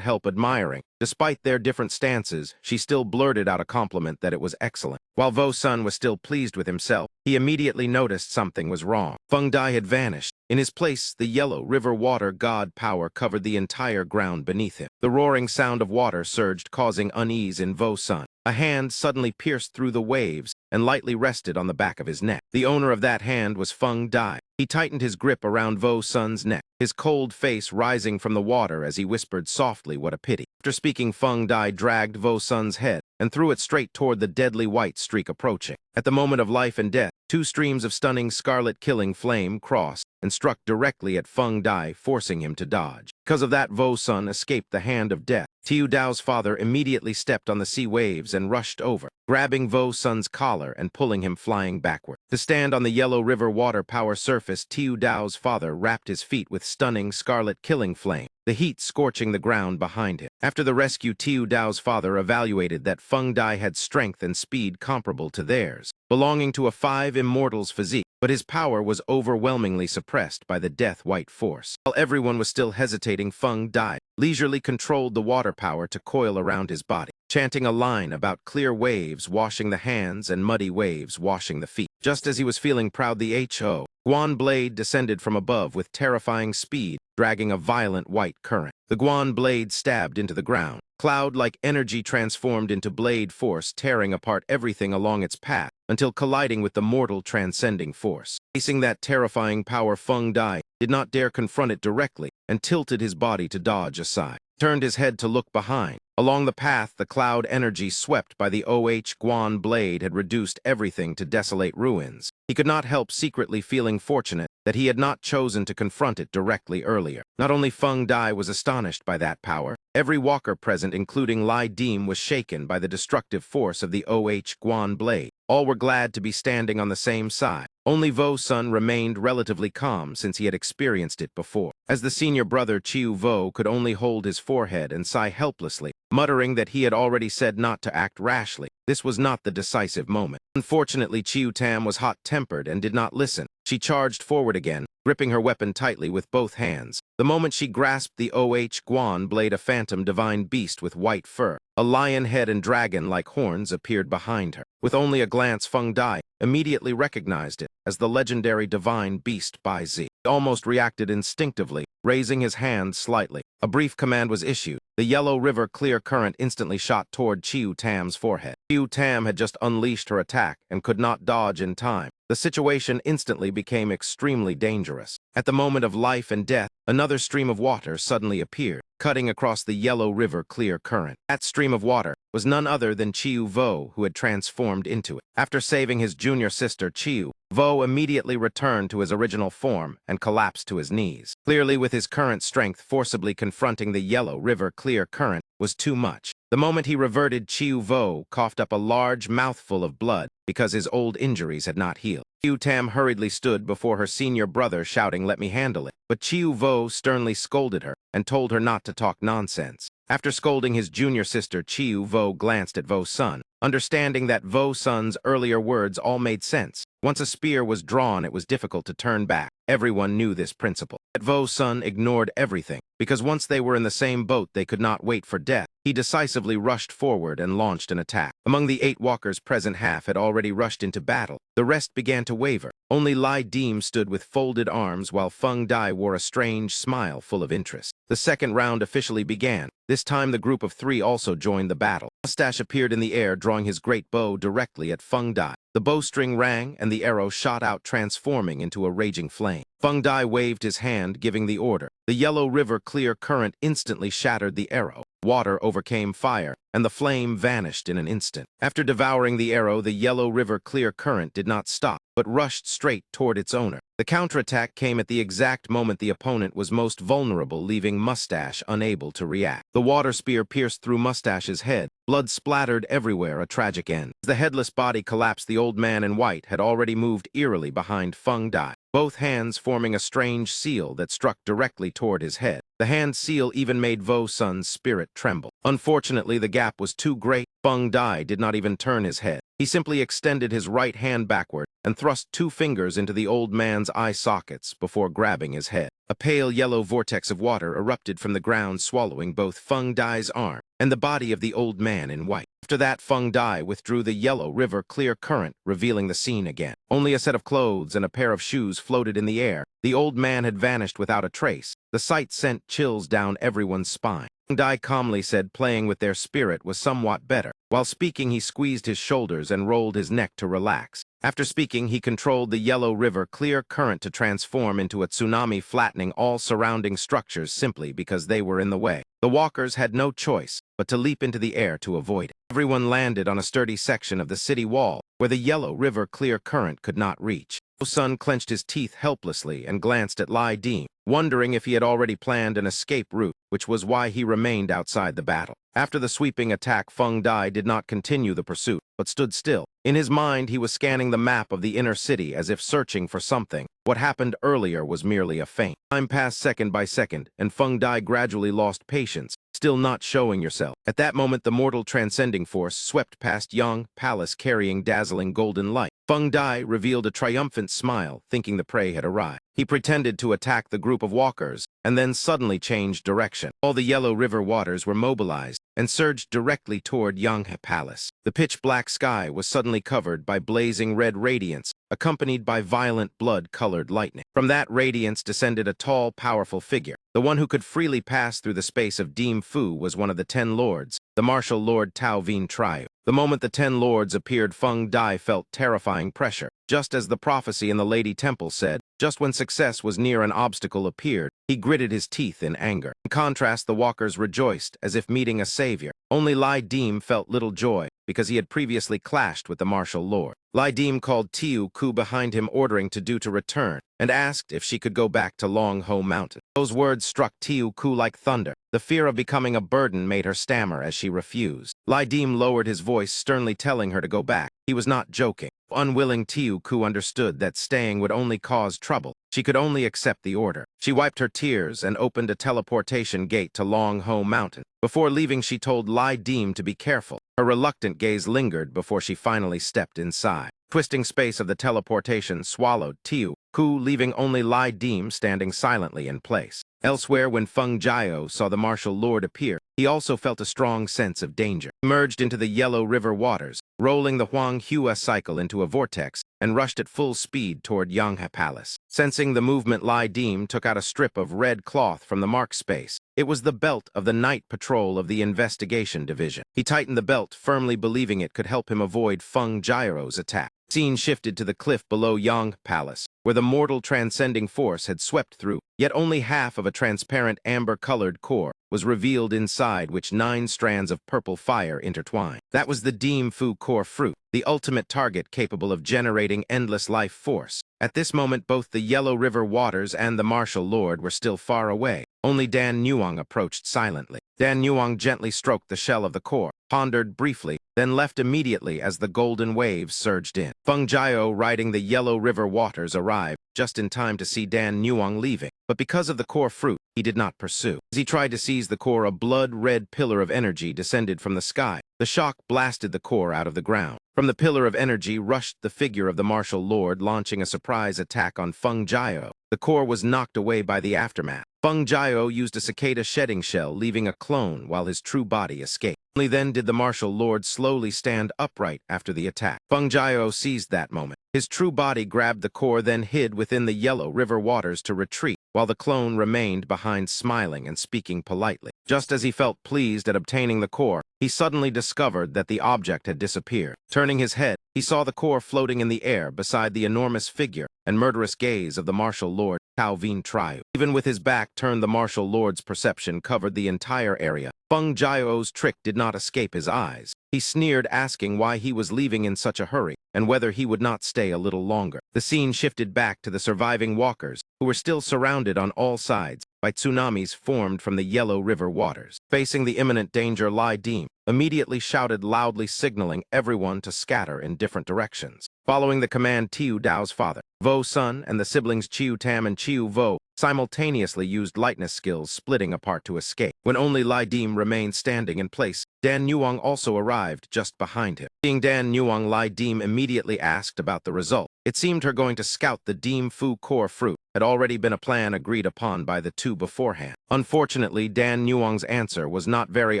help admiring. Despite their different stances, she still blurted out a compliment that it was excellent. While Vo-sun was still pleased with himself, he immediately noticed something was wrong. Feng Dai had vanished. In his place, the yellow river water god power covered the entire ground beneath him. The roaring sound of water surged, causing unease in Vo-sun. A hand suddenly pierced through the waves and lightly rested on the back of his neck. The owner of that hand was Feng Dai. He tightened his grip around Vo-sun's neck, his cold face rising from the water as he whispered softly, "What a pity." After speaking, Feng Dai dragged Vo-sun's head and threw it straight toward the deadly white streak approaching. At the moment of life and death, 2 streams of stunning scarlet killing flame crossed and struck directly at Feng Dai, forcing him to dodge. Because of that, Vo-sun escaped the hand of death. Tiu Dao's father immediately stepped on the sea waves and rushed over, grabbing Vo-sun's collar and pulling him flying backward. To stand on the yellow river water power surface, Tiu Dao's father wrapped his feet with stunning scarlet killing flame, the heat scorching the ground behind him. After the rescue, Tiu Dao's father evaluated that Feng Dai had strength and speed comparable to theirs, belonging to a 5 immortals physique, but his power was overwhelmingly suppressed by the death white force. While everyone was still hesitating, Feng Dai leisurely controlled the water power to coil around his body, chanting a line about clear waves washing the hands and muddy waves washing the feet. Just as he was feeling proud, the H.O. Guan blade descended from above with terrifying speed, dragging a violent white current. The Guan blade stabbed into the ground. Cloud-like energy transformed into blade force, tearing apart everything along its path until colliding with the mortal transcending force. Facing that terrifying power, Feng Dai did not dare confront it directly, and tilted his body to dodge aside. Turned his head to look behind. Along the path, the cloud energy swept by the Guan blade had reduced everything to desolate ruins. He could not help secretly feeling fortunate that he had not chosen to confront it directly earlier. Not only Feng Dai was astonished by that power, every walker present, including Lai Dim, was shaken by the destructive force of the Guan blade. All were glad to be standing on the same side. Only Vo Sun remained relatively calm since he had experienced it before. As the senior brother, Chiu Vo could only hold his forehead and sigh helplessly, muttering that he had already said not to act rashly. This was not the decisive moment. Unfortunately, Chiu Tam was hot-tempered and did not listen. She charged forward again, gripping her weapon tightly with both hands. The moment she grasped the Guan blade, a phantom divine beast with white fur, a lion head and dragon-like horns appeared behind her. With only a glance, Feng Dai immediately recognized it as the legendary divine beast Bai Zi. He almost reacted instinctively, raising his hand slightly. A brief command was issued. The yellow river clear current instantly shot toward Chiu Tam's forehead. Chiu Tam had just unleashed her attack and could not dodge in time. The situation instantly became extremely dangerous. At the moment of life and death, another stream of water suddenly appeared, cutting across the yellow river clear current. That stream of water was none other than Chiu Vo, who had transformed into it. After saving his junior sister Chiu, Vo immediately returned to his original form and collapsed to his knees. Clearly, with his current strength, forcibly confronting the yellow river clear current was too much. The moment he reverted, Chiu Vo coughed up a large mouthful of blood because his old injuries had not healed. Chiu Tam hurriedly stood before her senior brother, shouting, "Let me handle it." But Chiu Vo sternly scolded her and told her not to talk nonsense. After scolding his junior sister, Chiu Vo glanced at Vo Sun, understanding that Vo Sun's earlier words all made sense. Once a spear was drawn, it was difficult to turn back. Everyone knew this principle. But Vo Sun ignored everything, because once they were in the same boat, they could not wait for death. He decisively rushed forward and launched an attack. Among the 8 walkers present, half had already rushed into battle. The rest began to waver. Only Lai Dim stood with folded arms, while Feng Dai wore a strange smile full of interest. The second round officially began. This time the group of 3 also joined the battle. Mustache appeared in the air, drawing his great bow directly at Feng Dai. The bowstring rang, and the arrow shot out, transforming into a raging flame. Feng Dai waved his hand, giving the order. The yellow river clear current instantly shattered the arrow. Water overcame fire, and the flame vanished in an instant. After devouring the arrow, the yellow river clear current did not stop, but rushed straight toward its owner. The counterattack came at the exact moment the opponent was most vulnerable, leaving Mustache unable to react. The water spear pierced through Mustache's head. Blood splattered everywhere, a tragic end. As the headless body collapsed, the old man in white had already moved eerily behind Feng Dai, both hands forming a strange seal that struck directly toward his head. The hand seal even made Vo Sun's spirit tremble. Unfortunately, the gap was too great. Feng Dai did not even turn his head. He simply extended his right hand backward and thrust 2 fingers into the old man's eye sockets before grabbing his head. A pale yellow vortex of water erupted from the ground, swallowing both Feng Dai's arm and the body of the old man in white. After that, Feng Dai withdrew the yellow river clear current, revealing the scene again. Only a set of clothes and a pair of shoes floated in the air. The old man had vanished without a trace. The sight sent chills down everyone's spine. Feng Dai calmly said playing with their spirit was somewhat better. While speaking, he squeezed his shoulders and rolled his neck to relax. After speaking, he controlled the yellow river clear current to transform into a tsunami, flattening all surrounding structures simply because they were in the way. The walkers had no choice but to leap into the air to avoid it. Everyone landed on a sturdy section of the city wall where the yellow river clear current could not reach. Vo Sun clenched his teeth helplessly and glanced at Lai Dim, wondering if he had already planned an escape route, which was why he remained outside the battle. After the sweeping attack, Feng Dai did not continue the pursuit, but stood still. In his mind, he was scanning the map of the inner city as if searching for something. What happened earlier was merely a feint. Time passed second by second, and Feng Dai gradually lost patience. Still not showing yourself. At that moment, the mortal transcending force swept past Yang Palace carrying dazzling golden light. Feng Dai revealed a triumphant smile, thinking the prey had arrived. He pretended to attack the group of walkers, and then suddenly changed direction. All the yellow river waters were mobilized and surged directly toward Yang Palace. The pitch-black sky was suddenly covered by blazing red radiance, accompanied by violent blood-colored lightning. From that radiance descended a tall, powerful figure. The one who could freely pass through the space of Dim Fu was one of the 10 lords, the martial lord Tao Vien Triu. The moment the 10 lords appeared, Feng Dai felt terrifying pressure. Just as the prophecy in the Lady Temple said, just when success was near, an obstacle appeared. He gritted his teeth in anger. In contrast, the walkers rejoiced as if meeting a savior. Only Lai Dim felt little joy, because he had previously clashed with the martial lord. Lai Dim called Tiu Ku behind him, ordering Tudu to return, and asked if she could go back to Long Ho Mountain. Those words struck Tiu Ku like thunder. The fear of becoming a burden made her stammer as she refused. Lai Dim lowered his voice, sternly telling her to go back. He was not joking. Unwilling, Tiu Ku understood that staying would only cause trouble. She could only accept the order. She wiped her tears and opened a teleportation gate to Long Ho Mountain. Before leaving, she told Lai Dim to be careful. Her reluctant gaze lingered before she finally stepped inside. Twisting space of the teleportation swallowed Tiu Ku, leaving only Lai Dim standing silently in place. Elsewhere, when Feng Jiao saw the martial lord appear, he also felt a strong sense of danger. He merged into the Yellow River waters, rolling the Huang Hua cycle into a vortex, and rushed at full speed toward Yanghe Palace. Sensing the movement, Lai Dim took out a strip of red cloth from the mark space. It was the belt of the night patrol of the investigation division. He tightened the belt, firmly believing it could help him avoid Feng Jiao's attack. Scene shifted to the cliff below Yanghe Palace, where the mortal transcending force had swept through. Yet only half of a transparent amber-colored core was revealed inside, which 9 strands of purple fire intertwined. That was the Dim Fu core fruit, the ultimate target capable of generating endless life force. At this moment, both the Yellow River waters and the martial lord were still far away. Only Dan Nuang approached silently. Dan Nuang gently stroked the shell of the core, pondered briefly, then left immediately as the golden waves surged in. Feng Jiao, riding the Yellow River waters, arrived just in time to see Dan Nuang leaving. But because of the core fruit, he did not pursue. As he tried to seize the core, a blood-red pillar of energy descended from the sky. The shock blasted the core out of the ground. From the pillar of energy rushed the figure of the martial lord, launching a surprise attack on Feng Jiao. The core was knocked away by the aftermath. Feng Jiao used a cicada shedding shell, leaving a clone while his true body escaped. Only then did the martial lord slowly stand upright after the attack. Feng Jiao seized that moment. His true body grabbed the core, then hid within the Yellow River waters to retreat, while the clone remained behind, smiling and speaking politely. Just as he felt pleased at obtaining the core, he suddenly discovered that the object had disappeared. Turning his head, he saw the core floating in the air beside the enormous figure and murderous gaze of the martial lord Tao Vien Triu. Even with his back turned, the martial lord's perception covered the entire area. Feng Jiao's trick did not escape his eyes. He sneered, asking why he was leaving in such a hurry, and whether he would not stay a little longer. The scene shifted back to the surviving walkers, who were still surrounded on all sides by tsunamis formed from the Yellow River waters. Facing the imminent danger, Lai Dim immediately shouted loudly, signaling everyone to scatter in different directions. Following the command, Tiu Dao's father, Vo Sun, and the siblings Chiu Tam and Chiu Vo simultaneously used lightness skills, splitting apart to escape. When only Lai Dim remained standing in place, Dan Nuang also arrived just behind him. Seeing Dan Nuang, Lai Dim immediately asked about the result. It seemed her going to scout the Dim Fu core fruit had already been a plan agreed upon by the two beforehand. Unfortunately, Dan Nuang's answer was not very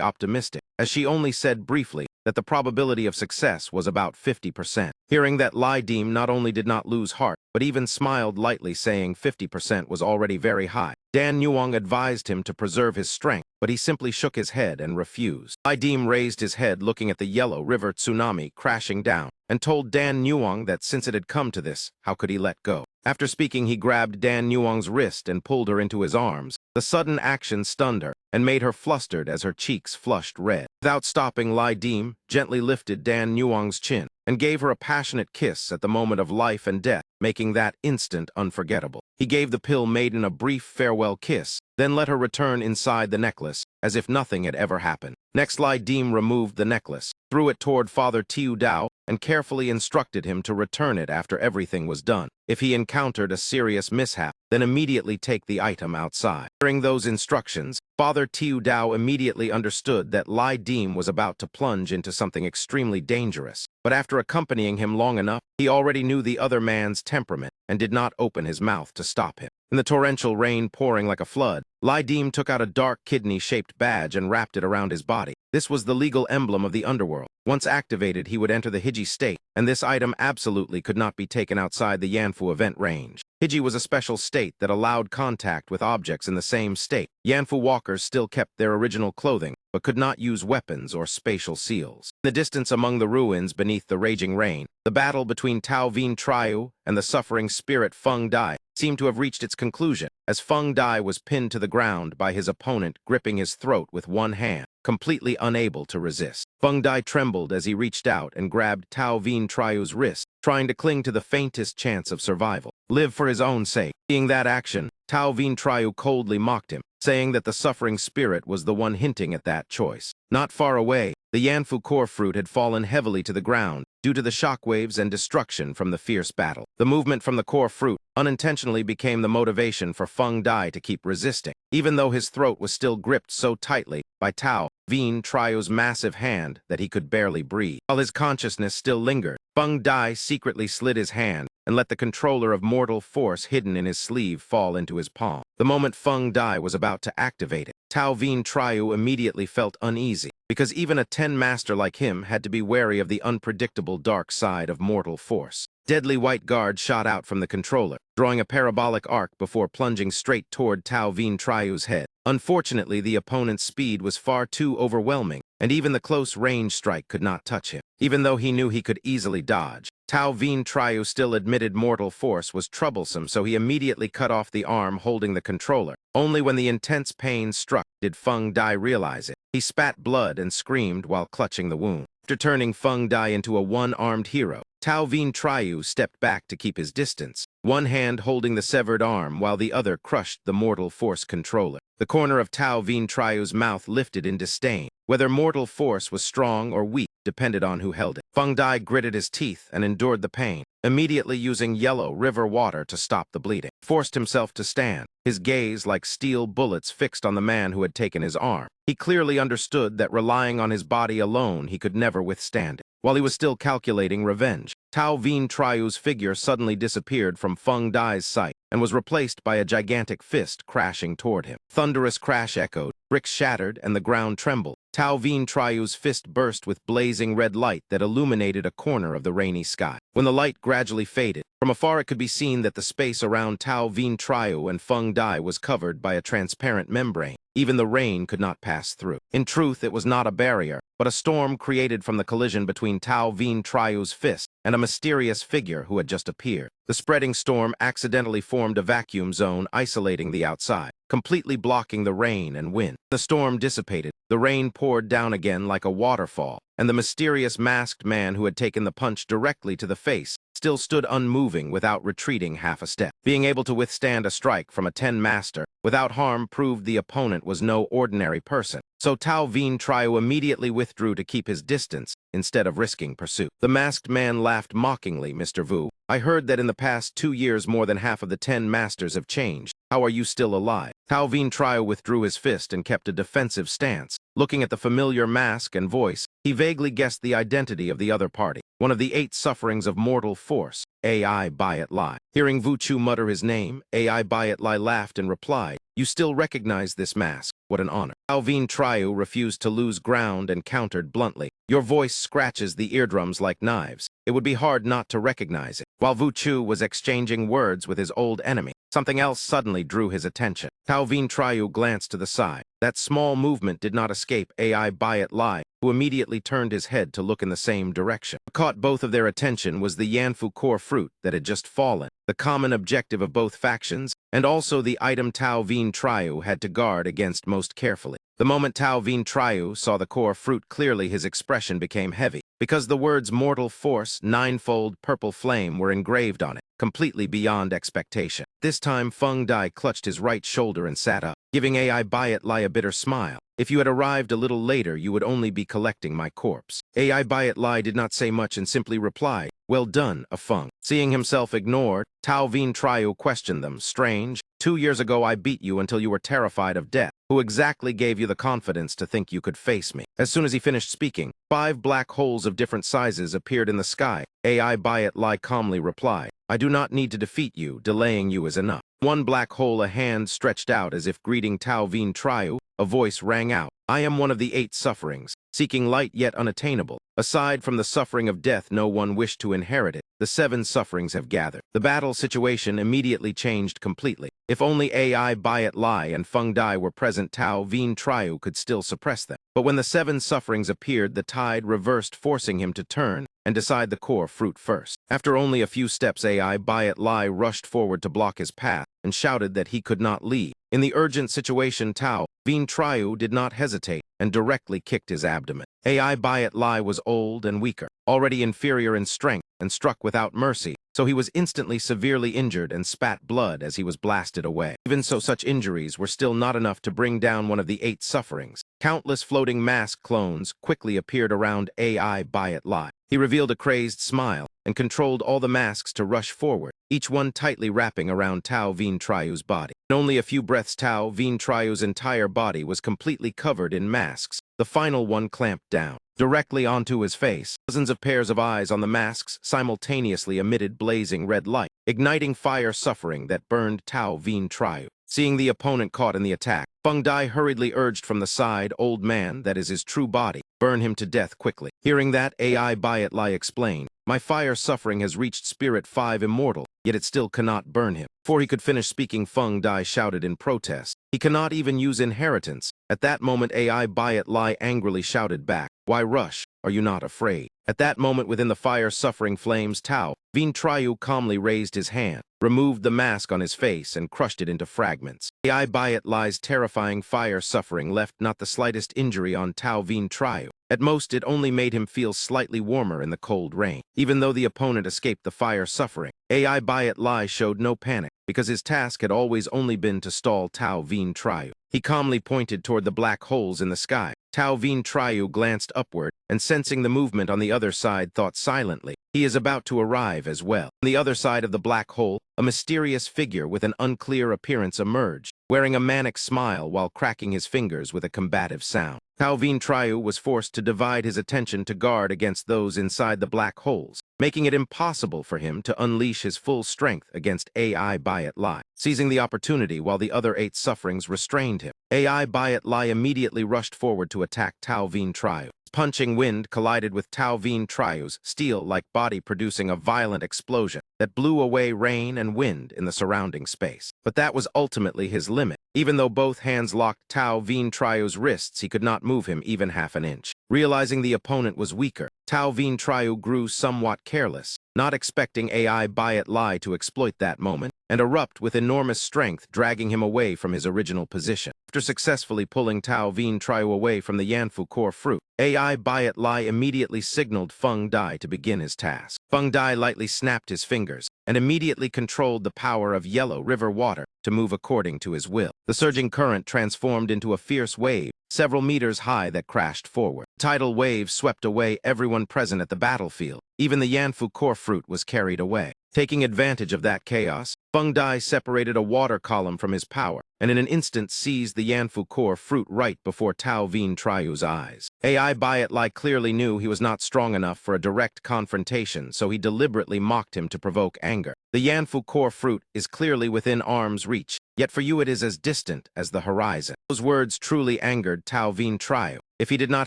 optimistic, as she only said briefly that the probability of success was about 50%. Hearing that, Lai Dim not only did not lose heart, but even smiled lightly, saying 50% was already very high. Dan Nuang advised him to preserve his strength, but he simply shook his head and refused. Lai Dim raised his head, looking at the Yellow River tsunami crashing down, and told Dan Nuang that since it had come to this, how could he let go? After speaking, he grabbed Dan Nuang's wrist and pulled her into his arms. The sudden action stunned her and made her flustered as her cheeks flushed red. Without stopping, Lai Dim gently lifted Dan Nuang's chin and gave her a passionate kiss at the moment of life and death, making that instant unforgettable. He gave the pill maiden a brief farewell kiss, then let her return inside the necklace, as if nothing had ever happened. Next, Lai Dim removed the necklace, threw it toward Father Tiu Dao, and carefully instructed him to return it after everything was done. if he encountered a serious mishap, then immediately take the item outside. During those instructions, Father Tiu Dao immediately understood that Lai Dim was about to plunge into something extremely dangerous. But after accompanying him long enough, he already knew the other man's temperament and did not open his mouth to stop him. In the torrential rain pouring like a flood, Lai Dim took out a dark kidney-shaped badge and wrapped it around his body. This was the legal emblem of the underworld. Once activated, he would enter the Hiji state, and this item absolutely could not be taken outside the Yanfu event range. Hiji was a special state that allowed contact with objects in the same state. Yanfu walkers still kept their original clothing, but could not use weapons or spatial seals. In the distance among the ruins beneath the raging rain, the battle between Tao Vien Triu and the suffering spirit Feng Dai seemed to have reached its conclusion, as Feng Dai was pinned to the ground by his opponent gripping his throat with one hand, completely unable to resist. Feng Dai trembled as he reached out and grabbed Tao Vien Triu's wrist, trying to cling to the faintest chance of survival. Live for his own sake. Seeing that action, Tao Vien Triu coldly mocked him, saying that the suffering spirit was the one hinting at that choice. Not far away, the Yanfu core fruit had fallen heavily to the ground due to the shockwaves and destruction from the fierce battle. The movement from the core fruit unintentionally became the motivation for Feng Dai to keep resisting, even though his throat was still gripped so tightly by Tao Vien Triu's massive hand that he could barely breathe. While his consciousness still lingered, Feng Dai secretly slid his hand and let the controller of mortal force hidden in his sleeve fall into his palm. The moment Feng Dai was about to activate it, Tao Vien Triu immediately felt uneasy, because even a 10 master like him had to be wary of the unpredictable dark side of mortal force. Deadly white guard shot out from the controller, drawing a parabolic arc before plunging straight toward Tao Vien Triu's head. Unfortunately, the opponent's speed was far too overwhelming, and even the close-range strike could not touch him. Even though he knew he could easily dodge, Tao Vien Triu still admitted mortal force was troublesome, so he immediately cut off the arm holding the controller. Only when the intense pain struck did Feng Dai realize it. He spat blood and screamed while clutching the wound. After turning Feng Dai into a one-armed hero, Tao Vien Triu stepped back to keep his distance, one hand holding the severed arm while the other crushed the mortal force controller. The corner of Tao Vien Triu's mouth lifted in disdain. Whether mortal force was strong or weak depended on who held it. Feng Dai gritted his teeth and endured the pain, immediately using yellow river water to stop the bleeding. Forced himself to stand, his gaze like steel bullets fixed on the man who had taken his arm. He clearly understood that relying on his body alone he could never withstand it. While he was still calculating revenge, Tao Vien Triu's figure suddenly disappeared from Feng Dai's sight and was replaced by a gigantic fist crashing toward him. Thunderous crash echoed, bricks shattered, and the ground trembled. Tao Vien Triu's fist burst with blazing red light that illuminated a corner of the rainy sky. When the light gradually faded, from afar it could be seen that the space around Tao Vien Triu and Feng Dai was covered by a transparent membrane. Even the rain could not pass through. In truth, it was not a barrier, but a storm created from the collision between Tao Vien Triu's fist and a mysterious figure who had just appeared. The spreading storm accidentally formed a vacuum zone isolating the outside, completely blocking the rain and wind. The storm dissipated, the rain poured down again like a waterfall, and the mysterious masked man who had taken the punch directly to the face still stood unmoving without retreating half a step. Being able to withstand a strike from a 10 master without harm proved the opponent was no ordinary person. So Tao Vien Triu immediately withdrew to keep his distance instead of risking pursuit. The masked man laughed mockingly. "Mr. Vu, I heard that in the past 2 years more than half of the 10 masters have changed. How are you still alive?" Tao Vien Triu withdrew his fist and kept a defensive stance. Looking at the familiar mask and voice, he vaguely guessed the identity of the other party, one of the 8 sufferings of mortal force, AI Bayat Lai. Hearing Vu Chu mutter his name, AI Bayat Lai laughed and replied, "You still recognize this mask? What an honor." Tao Vien Triu refused to lose ground and countered bluntly, "Your voice scratches the eardrums like knives. It would be hard not to recognize it." While Vu Chu was exchanging words with his old enemy, something else suddenly drew his attention. Tao Vien Triu glanced to the side. That small movement did not escape AI Bayat Lai, who immediately turned his head to look in the same direction. What caught both of their attention was the Yanfu core fruit that had just fallen, the common objective of both factions, and also the item Tao Vien Triu had to guard against most carefully. The moment Tao Vien Triu saw the core fruit clearly, his expression became heavy, because the words Mortal Force, Ninefold Purple Flame were engraved on it, completely beyond expectation. This time, Feng Dai clutched his right shoulder and sat up, giving AI Bayat Lai a bitter smile. If you had arrived a little later, you would only be collecting my corpse. AI Bayat Lai did not say much and simply replied, "Well done, Afeng." Seeing himself ignored, Tao Vien Triu questioned them. "Strange. 2 years ago I beat you until you were terrified of death. Who exactly gave you the confidence to think you could face me?" As soon as he finished speaking, 5 black holes of different sizes appeared in the sky. AI Bayat Lai calmly replied, "I do not need to defeat you. Delaying you is enough." One black hole, a hand stretched out as if greeting Tao Vien Triu. A voice rang out, "I am one of the 8 sufferings, seeking light yet unattainable. Aside from the suffering of death, no one wished to inherit it. The 7 sufferings have gathered." The battle situation immediately changed completely. If only AI Bayat Lai and Feng Dai were present, Tao Vien Triu could still suppress them. But when the 7 sufferings appeared, the tide reversed, forcing him to turn and decide the core fruit first. After only a few steps, AI Bayat Lai rushed forward to block his path and shouted that he could not leave. In the urgent situation, Tao Vien Triu did not hesitate and directly kicked his abdomen. AI Bayat Lai was old and weaker, already inferior in strength, and struck without mercy, so he was instantly severely injured and spat blood as he was blasted away. Even so, such injuries were still not enough to bring down one of the 8 sufferings. Countless floating mask clones quickly appeared around AI Bayat Lai. He revealed a crazed smile and controlled all the masks to rush forward, each one tightly wrapping around Tao Vien Triu's body. In only a few breaths, Tao Vien Triu's entire body was completely covered in masks. The final one clamped down directly onto his face. Dozens of pairs of eyes on the masks simultaneously emitted blazing red light, igniting fire suffering that burned Tao Vien Triu. Seeing the opponent caught in the attack, Feng Dai hurriedly urged from the side, "Old man, that is his true body. Burn him to death quickly." Hearing that, AI Bayat Lai explained, "My fire suffering has reached Spirit 5 immortal, yet it still cannot burn him." Before he could finish speaking, Feng Dai shouted in protest, "He cannot even use inheritance." At that moment, AI Bayat Lai angrily shouted back, "Why rush? Are you not afraid?" At that moment, within the fire-suffering flames, Tao Vien Triu calmly raised his hand, removed the mask on his face, and crushed it into fragments. AI Bayat Lai's terrifying fire-suffering left not the slightest injury on Tao Vien Triu. At most, it only made him feel slightly warmer in the cold rain. Even though the opponent escaped the fire-suffering, AI Bayat Lai showed no panic, because his task had always only been to stall Tao Vien Triu. He calmly pointed toward the black holes in the sky. Tao Vien Triu glanced upward, and sensing the movement on the other side, thought silently, "He is about to arrive as well." On the other side of the black hole, a mysterious figure with an unclear appearance emerged, wearing a manic smile while cracking his fingers with a combative sound. Tao Vien Triu was forced to divide his attention to guard against those inside the black holes, making it impossible for him to unleash his full strength against AI Bayat Lai. Seizing the opportunity while the other 8 sufferings restrained him, AI Bayat Lai immediately rushed forward to attack Tao Vien Triu. Punching wind collided with Tao Vien Triu's steel-like body, producing a violent explosion that blew away rain and wind in the surrounding space. But that was ultimately his limit. Even though both hands locked Tao Vien Triu's wrists, he could not move him even half an inch. Realizing the opponent was weaker, Tao Vien Triu grew somewhat careless, not expecting AI Bayat Lai to exploit that moment and erupt with enormous strength, dragging him away from his original position. After successfully pulling Tao Vien Triu away from the Yanfu core fruit, AI Bayat Lai immediately signaled Feng Dai to begin his task. Feng Dai lightly snapped his fingers and immediately controlled the power of yellow river water to move according to his will. The surging current transformed into a fierce wave several meters high that crashed forward. Tidal waves swept away everyone present at the battlefield. Even the Yanfu core fruit was carried away. Taking advantage of that chaos, Feng Dai separated a water column from his power, and in an instant seized the Yanfu core fruit right before Tao Vien Triu's eyes. AI Bayat Lai clearly knew he was not strong enough for a direct confrontation, so he deliberately mocked him to provoke anger. "The Yanfu core fruit is clearly within arm's reach, yet for you it is as distant as the horizon." Those words truly angered Tao Vien Triu. If he did not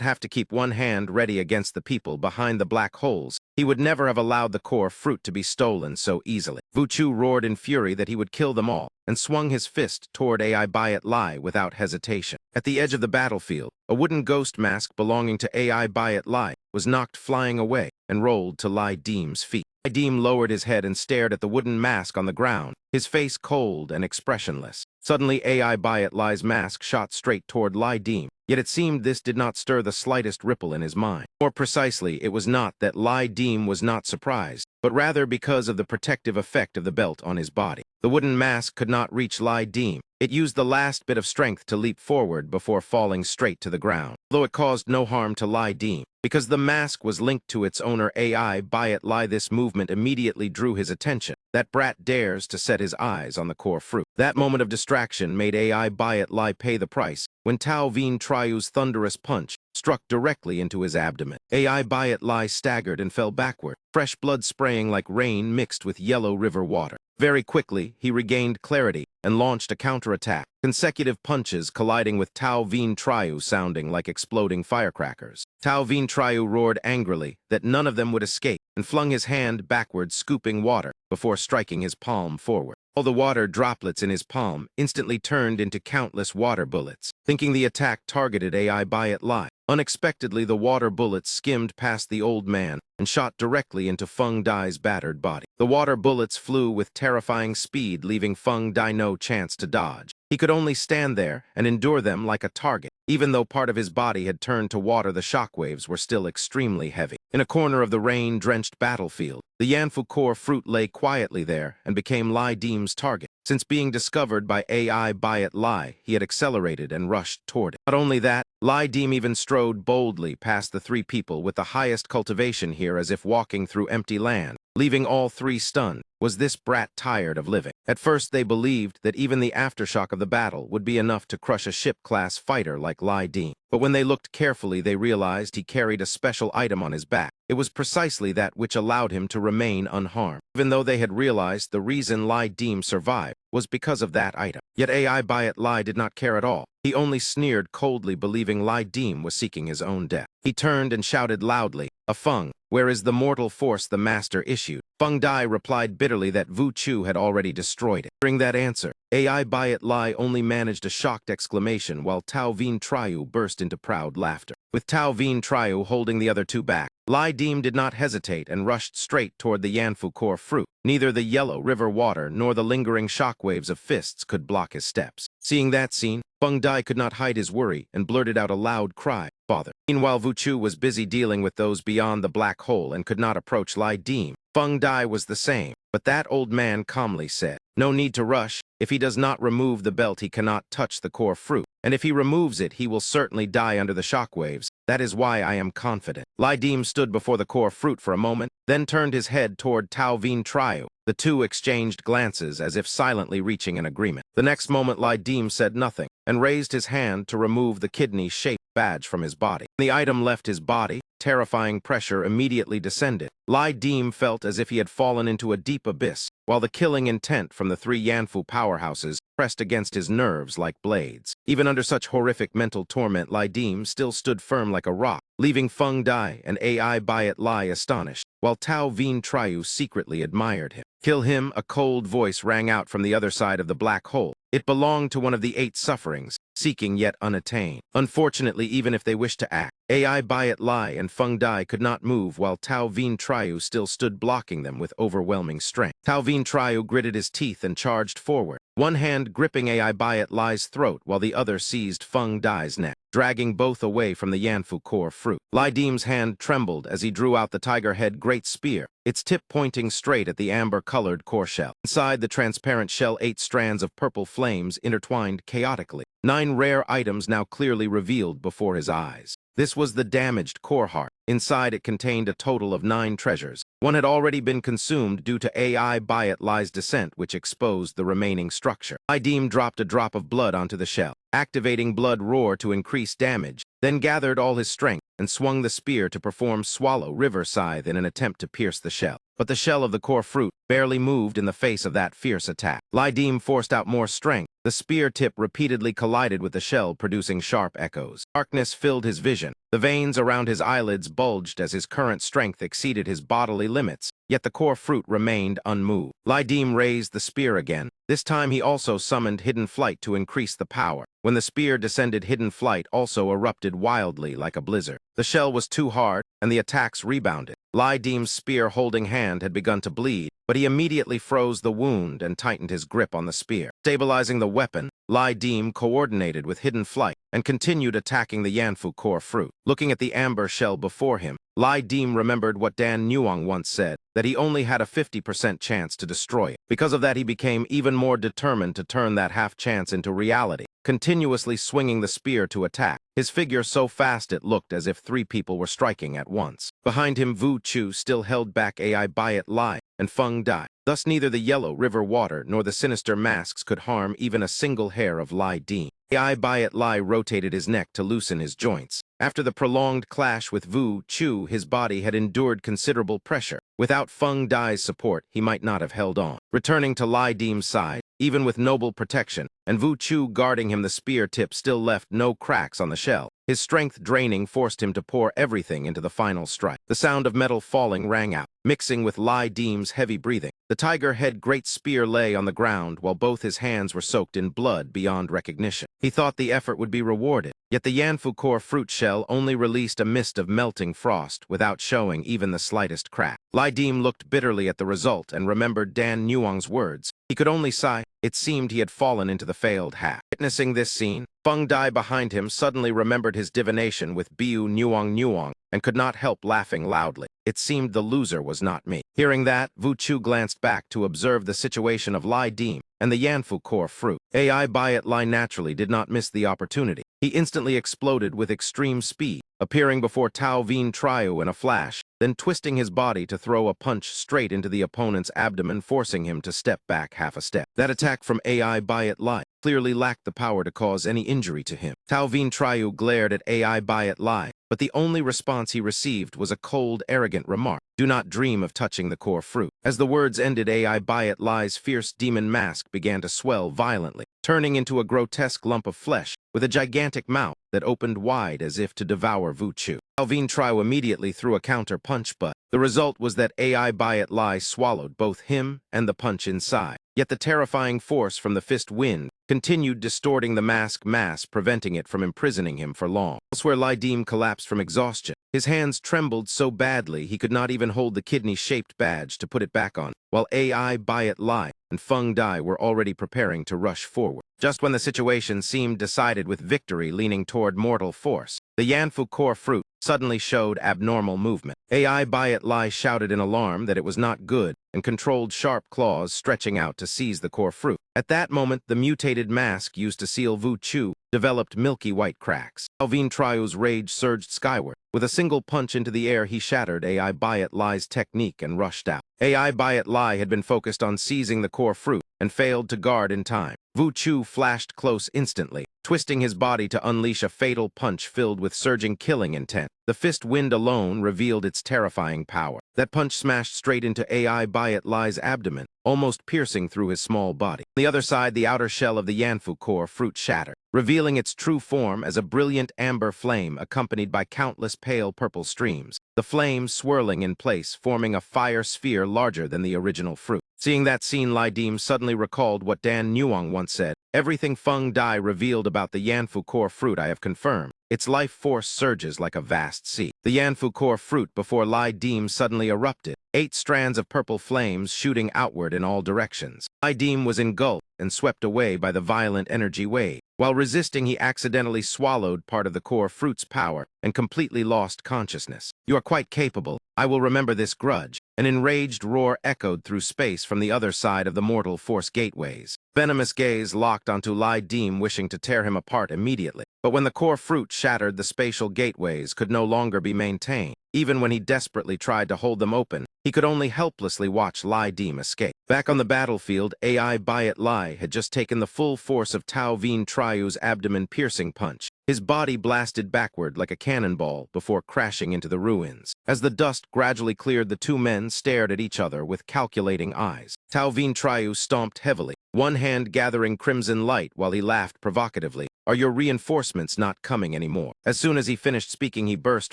have to keep one hand ready against the people behind the black holes, he would never have allowed the core fruit to be stolen so easily. Vu Chu roared in fury that he would kill them all, and swung his fist toward AI Bayat Lai without hesitation. At the edge of the battlefield, a wooden ghost mask belonging to AI Bayat Lai was knocked flying away and rolled to Lai Deem's feet. Lai Deem lowered his head and stared at the wooden mask on the ground, his face cold and expressionless. Suddenly, AI Bayat Lai's mask shot straight toward Lai Deem, yet it seemed this did not stir the slightest ripple in his mind. More precisely, it was not that Lai Deem was not surprised, but rather because of the protective effect of the belt on his body. The wooden mask could not reach Lai Deem. It used the last bit of strength to leap forward before falling straight to the ground, though it caused no harm to Lai Deem. Because the mask was linked to its owner AI Bayat Lai, this movement immediately drew his attention. That brat dares to set his eyes on the core fruit. That moment of distraction made AI Bayat Lai pay the price when Tao Veen Triu's thunderous punch struck directly into his abdomen. AI Bayat Lai staggered and fell backward, fresh blood spraying like rain mixed with yellow river water. Very quickly, he regained clarity and launched a counterattack, consecutive punches colliding with Tao Veen Triu sounding like exploding firecrackers. Tao Veen Triu roared angrily that none of them would escape and flung his hand backward, scooping water before striking his palm forward. All the water droplets in his palm instantly turned into countless water bullets. Thinking the attack targeted AI Bayat Lai, unexpectedly the water bullets skimmed past the old man and shot directly into Feng Dai's battered body. The water bullets flew with terrifying speed, leaving Feng Dai no chance to dodge. He could only stand there and endure them like a target. Even though part of his body had turned to water, the shockwaves were still extremely heavy. In a corner of the rain-drenched battlefield, the Yanfu core fruit lay quietly there and became Lai Deem's target. Since being discovered by AI Bayat Lai, he had accelerated and rushed toward it. Not only that, Lai Deem even strode boldly past the three people with the highest cultivation here, as if walking through empty land, leaving all three stunned. Was this brat tired of living? At first they believed that even the aftershock of the battle would be enough to crush a ship-class fighter like Lai Deem. But when they looked carefully, they realized he carried a special item on his back. It was precisely that which allowed him to remain unharmed. Even though they had realized the reason Lai Deem survived was because of that item. Yet AI Bayat Lai did not care at all. He only sneered coldly, believing Lai Deem was seeking his own death. He turned and shouted loudly, "A Feng, where is the mortal force the master issued?" Feng Dai replied bitterly that Vu Chu had already destroyed it. Hearing that answer, AI Bayat Lai only managed a shocked exclamation, while Tao Veen Triu burst into proud laughter. With Tao Veen Triu holding the other two back, Lai Deem did not hesitate and rushed straight toward the Yanfu core fruit. Neither the yellow river water nor the lingering shockwaves of fists could block his steps. Seeing that scene, Feng Dai could not hide his worry and blurted out a loud cry, "Father." Meanwhile, Vu Chu was busy dealing with those beyond the black hole and could not approach Lai Deem. Feng Dai was the same, but that old man calmly said, "No need to rush. If he does not remove the belt, he cannot touch the core fruit. And if he removes it, he will certainly die under the shockwaves. That is why I am confident." Lai Deem stood before the core fruit for a moment, then turned his head toward Tao Veen Triu. The two exchanged glances as if silently reaching an agreement. The next moment, Lai Deem said nothing and raised his hand to remove the kidney-shaped badge from his body. The item left his body. Terrifying pressure immediately descended. Lai Deem felt as if he had fallen into a deep abyss, while the killing intent from the three Yanfu powerhouses pressed against his nerves like blades. Even under such horrific mental torment, Lai Deem still stood firm like a rock, leaving Feng Dai and AI Bayat Lai astonished, while Tao Veen Triu secretly admired him. "Kill him," a cold voice rang out from the other side of the black hole. It belonged to one of the 8 sufferings, seeking yet unattained. Unfortunately, even if they wished to act, AI Bayat Lai and Feng Dai could not move, while Tao Veen Triu still stood blocking them with overwhelming strength. Tao Veen Triu gritted his teeth and charged forward, one hand gripping AI Bayat Lai's throat while the other seized Feng Dai's neck, dragging both away from the Yanfu core fruit. Lai Deem's hand trembled as he drew out the tiger head great spear, its tip pointing straight at the amber-colored core shell. Inside the transparent shell, 8 strands of purple flames intertwined chaotically. 9 rare items now clearly revealed before his eyes. This was the damaged core heart. Inside it contained a total of 9 treasures. One had already been consumed due to AI Bayat Lai's descent, which exposed the remaining structure. Lai Deem dropped a drop of blood onto the shell, activating Blood Roar to increase damage, then gathered all his strength and swung the spear to perform Swallow River Scythe in an attempt to pierce the shell. But the shell of the core fruit barely moved in the face of that fierce attack. Lai Deem forced out more strength. The spear tip repeatedly collided with the shell, producing sharp echoes. Darkness filled his vision. The veins around his eyelids bulged as his current strength exceeded his bodily limits, yet the core fruit remained unmoved. Lai Deem raised the spear again. This time he also summoned Hidden Flight to increase the power. When the spear descended, Hidden Flight also erupted wildly like a blizzard. The shell was too hard, and the attacks rebounded. Lai Deem's spear-holding hand had begun to bleed, but he immediately froze the wound and tightened his grip on the spear. Stabilizing the weapon, Lai Deem coordinated with Hidden Flight, and continued attacking the Yanfu core fruit. Looking at the amber shell before him, Lai Dim remembered what Dan Nuong once said, that he only had a 50% chance to destroy it. Because of that, he became even more determined to turn that half chance into reality, continuously swinging the spear to attack, his figure so fast it looked as if 3 people were striking at once. Behind him, Vu Chu still held back Ai Bayat Lai and Feng Dai. Thus neither the yellow river water nor the sinister masks could harm even a single hair of Lai Dim. Ai Bayat Lai rotated his neck to loosen his joints. After the prolonged clash with Vu Chu, his body had endured considerable pressure. Without Feng Dai's support, he might not have held on. Returning to Lai Dim's side, even with noble protection, and Vu Chu guarding him, the spear tip still left no cracks on the shell. His strength draining forced him to pour everything into the final strike. The sound of metal falling rang out, mixing with Lai Dim's heavy breathing. The tiger head great spear lay on the ground while both his hands were soaked in blood beyond recognition. He thought the effort would be rewarded, yet the Yanfu core fruit shell only released a mist of melting frost without showing even the slightest crack. Lai Dim looked bitterly at the result and remembered Dan Nuong's words. He could only sigh. It seemed he had fallen into the failed half. Witnessing this scene, Feng Dai behind him suddenly remembered his divination with Biu Nuong and could not help laughing loudly. It seemed the loser was not me. Hearing that, Vu Chu glanced back to observe the situation of Lai Dim and the Yanfu core fruit. Ai Bayat Lai naturally did not miss the opportunity. He instantly exploded with extreme speed, appearing before Tao Vien Triu in a flash, then twisting his body to throw a punch straight into the opponent's abdomen, forcing him to step back half a step. That attack from Ai Bayat Lai clearly lacked the power to cause any injury to him. Tao Vien Triu glared at Ai Bayat Lai, but the only response he received was a cold, arrogant remark. Do not dream of touching the core fruit. As the words ended, Ai Bayat Lai's fierce demon mask began to swell violently, turning into a grotesque lump of flesh with a gigantic mouth that opened wide as if to devour Vu Chu. Tao Vien Triu immediately threw a counter punch, but the result was that Ai Bayat Lai swallowed both him and the punch inside. Yet the terrifying force from the fist wind continued distorting the mask mass, preventing it from imprisoning him for long. Elsewhere, Lai Dim collapsed from exhaustion. His hands trembled so badly he could not even hold the kidney-shaped badge to put it back on, while Ai Bayat Lai and Feng Dai were already preparing to rush forward. Just when the situation seemed decided, with victory leaning toward mortal force, the Yanfu core fruit suddenly showed abnormal movement. Ai Bayat Lai shouted in alarm that it was not good and controlled sharp claws stretching out to seize the core fruit. At that moment, the mutated mask used to seal Vu Chu developed milky white cracks. Tao Vien Triu's rage surged skyward. With a single punch into the air, he shattered Ai Bayat Lai's technique and rushed out. Ai Bayat Lai had been focused on seizing the core fruit and failed to guard in time. Vu Chu flashed close instantly, twisting his body to unleash a fatal punch filled with surging killing intent. The fist wind alone revealed its terrifying power. That punch smashed straight into Ai Bayat Lai's abdomen, almost piercing through his small body. On the other side, the outer shell of the Yanfu core fruit shattered, revealing its true form as a brilliant amber flame accompanied by countless pale purple streams, the flames swirling in place, forming a fire sphere larger than the original fruit. Seeing that scene, Lai Dim suddenly recalled what Dan Nuong once said. Everything Feng Dai revealed about the Yanfu core fruit I have confirmed. Its life force surges like a vast sea. The Yanfu core fruit before Lai Dim suddenly erupted, 8 strands of purple flames shooting outward in all directions. Lai Dim was engulfed and swept away by the violent energy wave. While resisting, he accidentally swallowed part of the core fruit's power and completely lost consciousness. You are quite capable. I will remember this grudge. An enraged roar echoed through space from the other side of the mortal force gateways. Venomous gaze locked onto Lai Dim, wishing to tear him apart immediately. But when the core fruit shattered, the spatial gateways could no longer be maintained. Even when he desperately tried to hold them open, he could only helplessly watch Lai Dim escape. Back on the battlefield, Ai Bayat Lai had just taken the full force of Tao Vien Triu's abdomen-piercing punch. His body blasted backward like a cannonball before crashing into the ruins. As the dust gradually cleared, the two men stared at each other with calculating eyes. Tao Vien Triu stomped heavily, one hand gathering crimson light while he laughed provocatively. Are your reinforcements not coming anymore? As soon as he finished speaking, he burst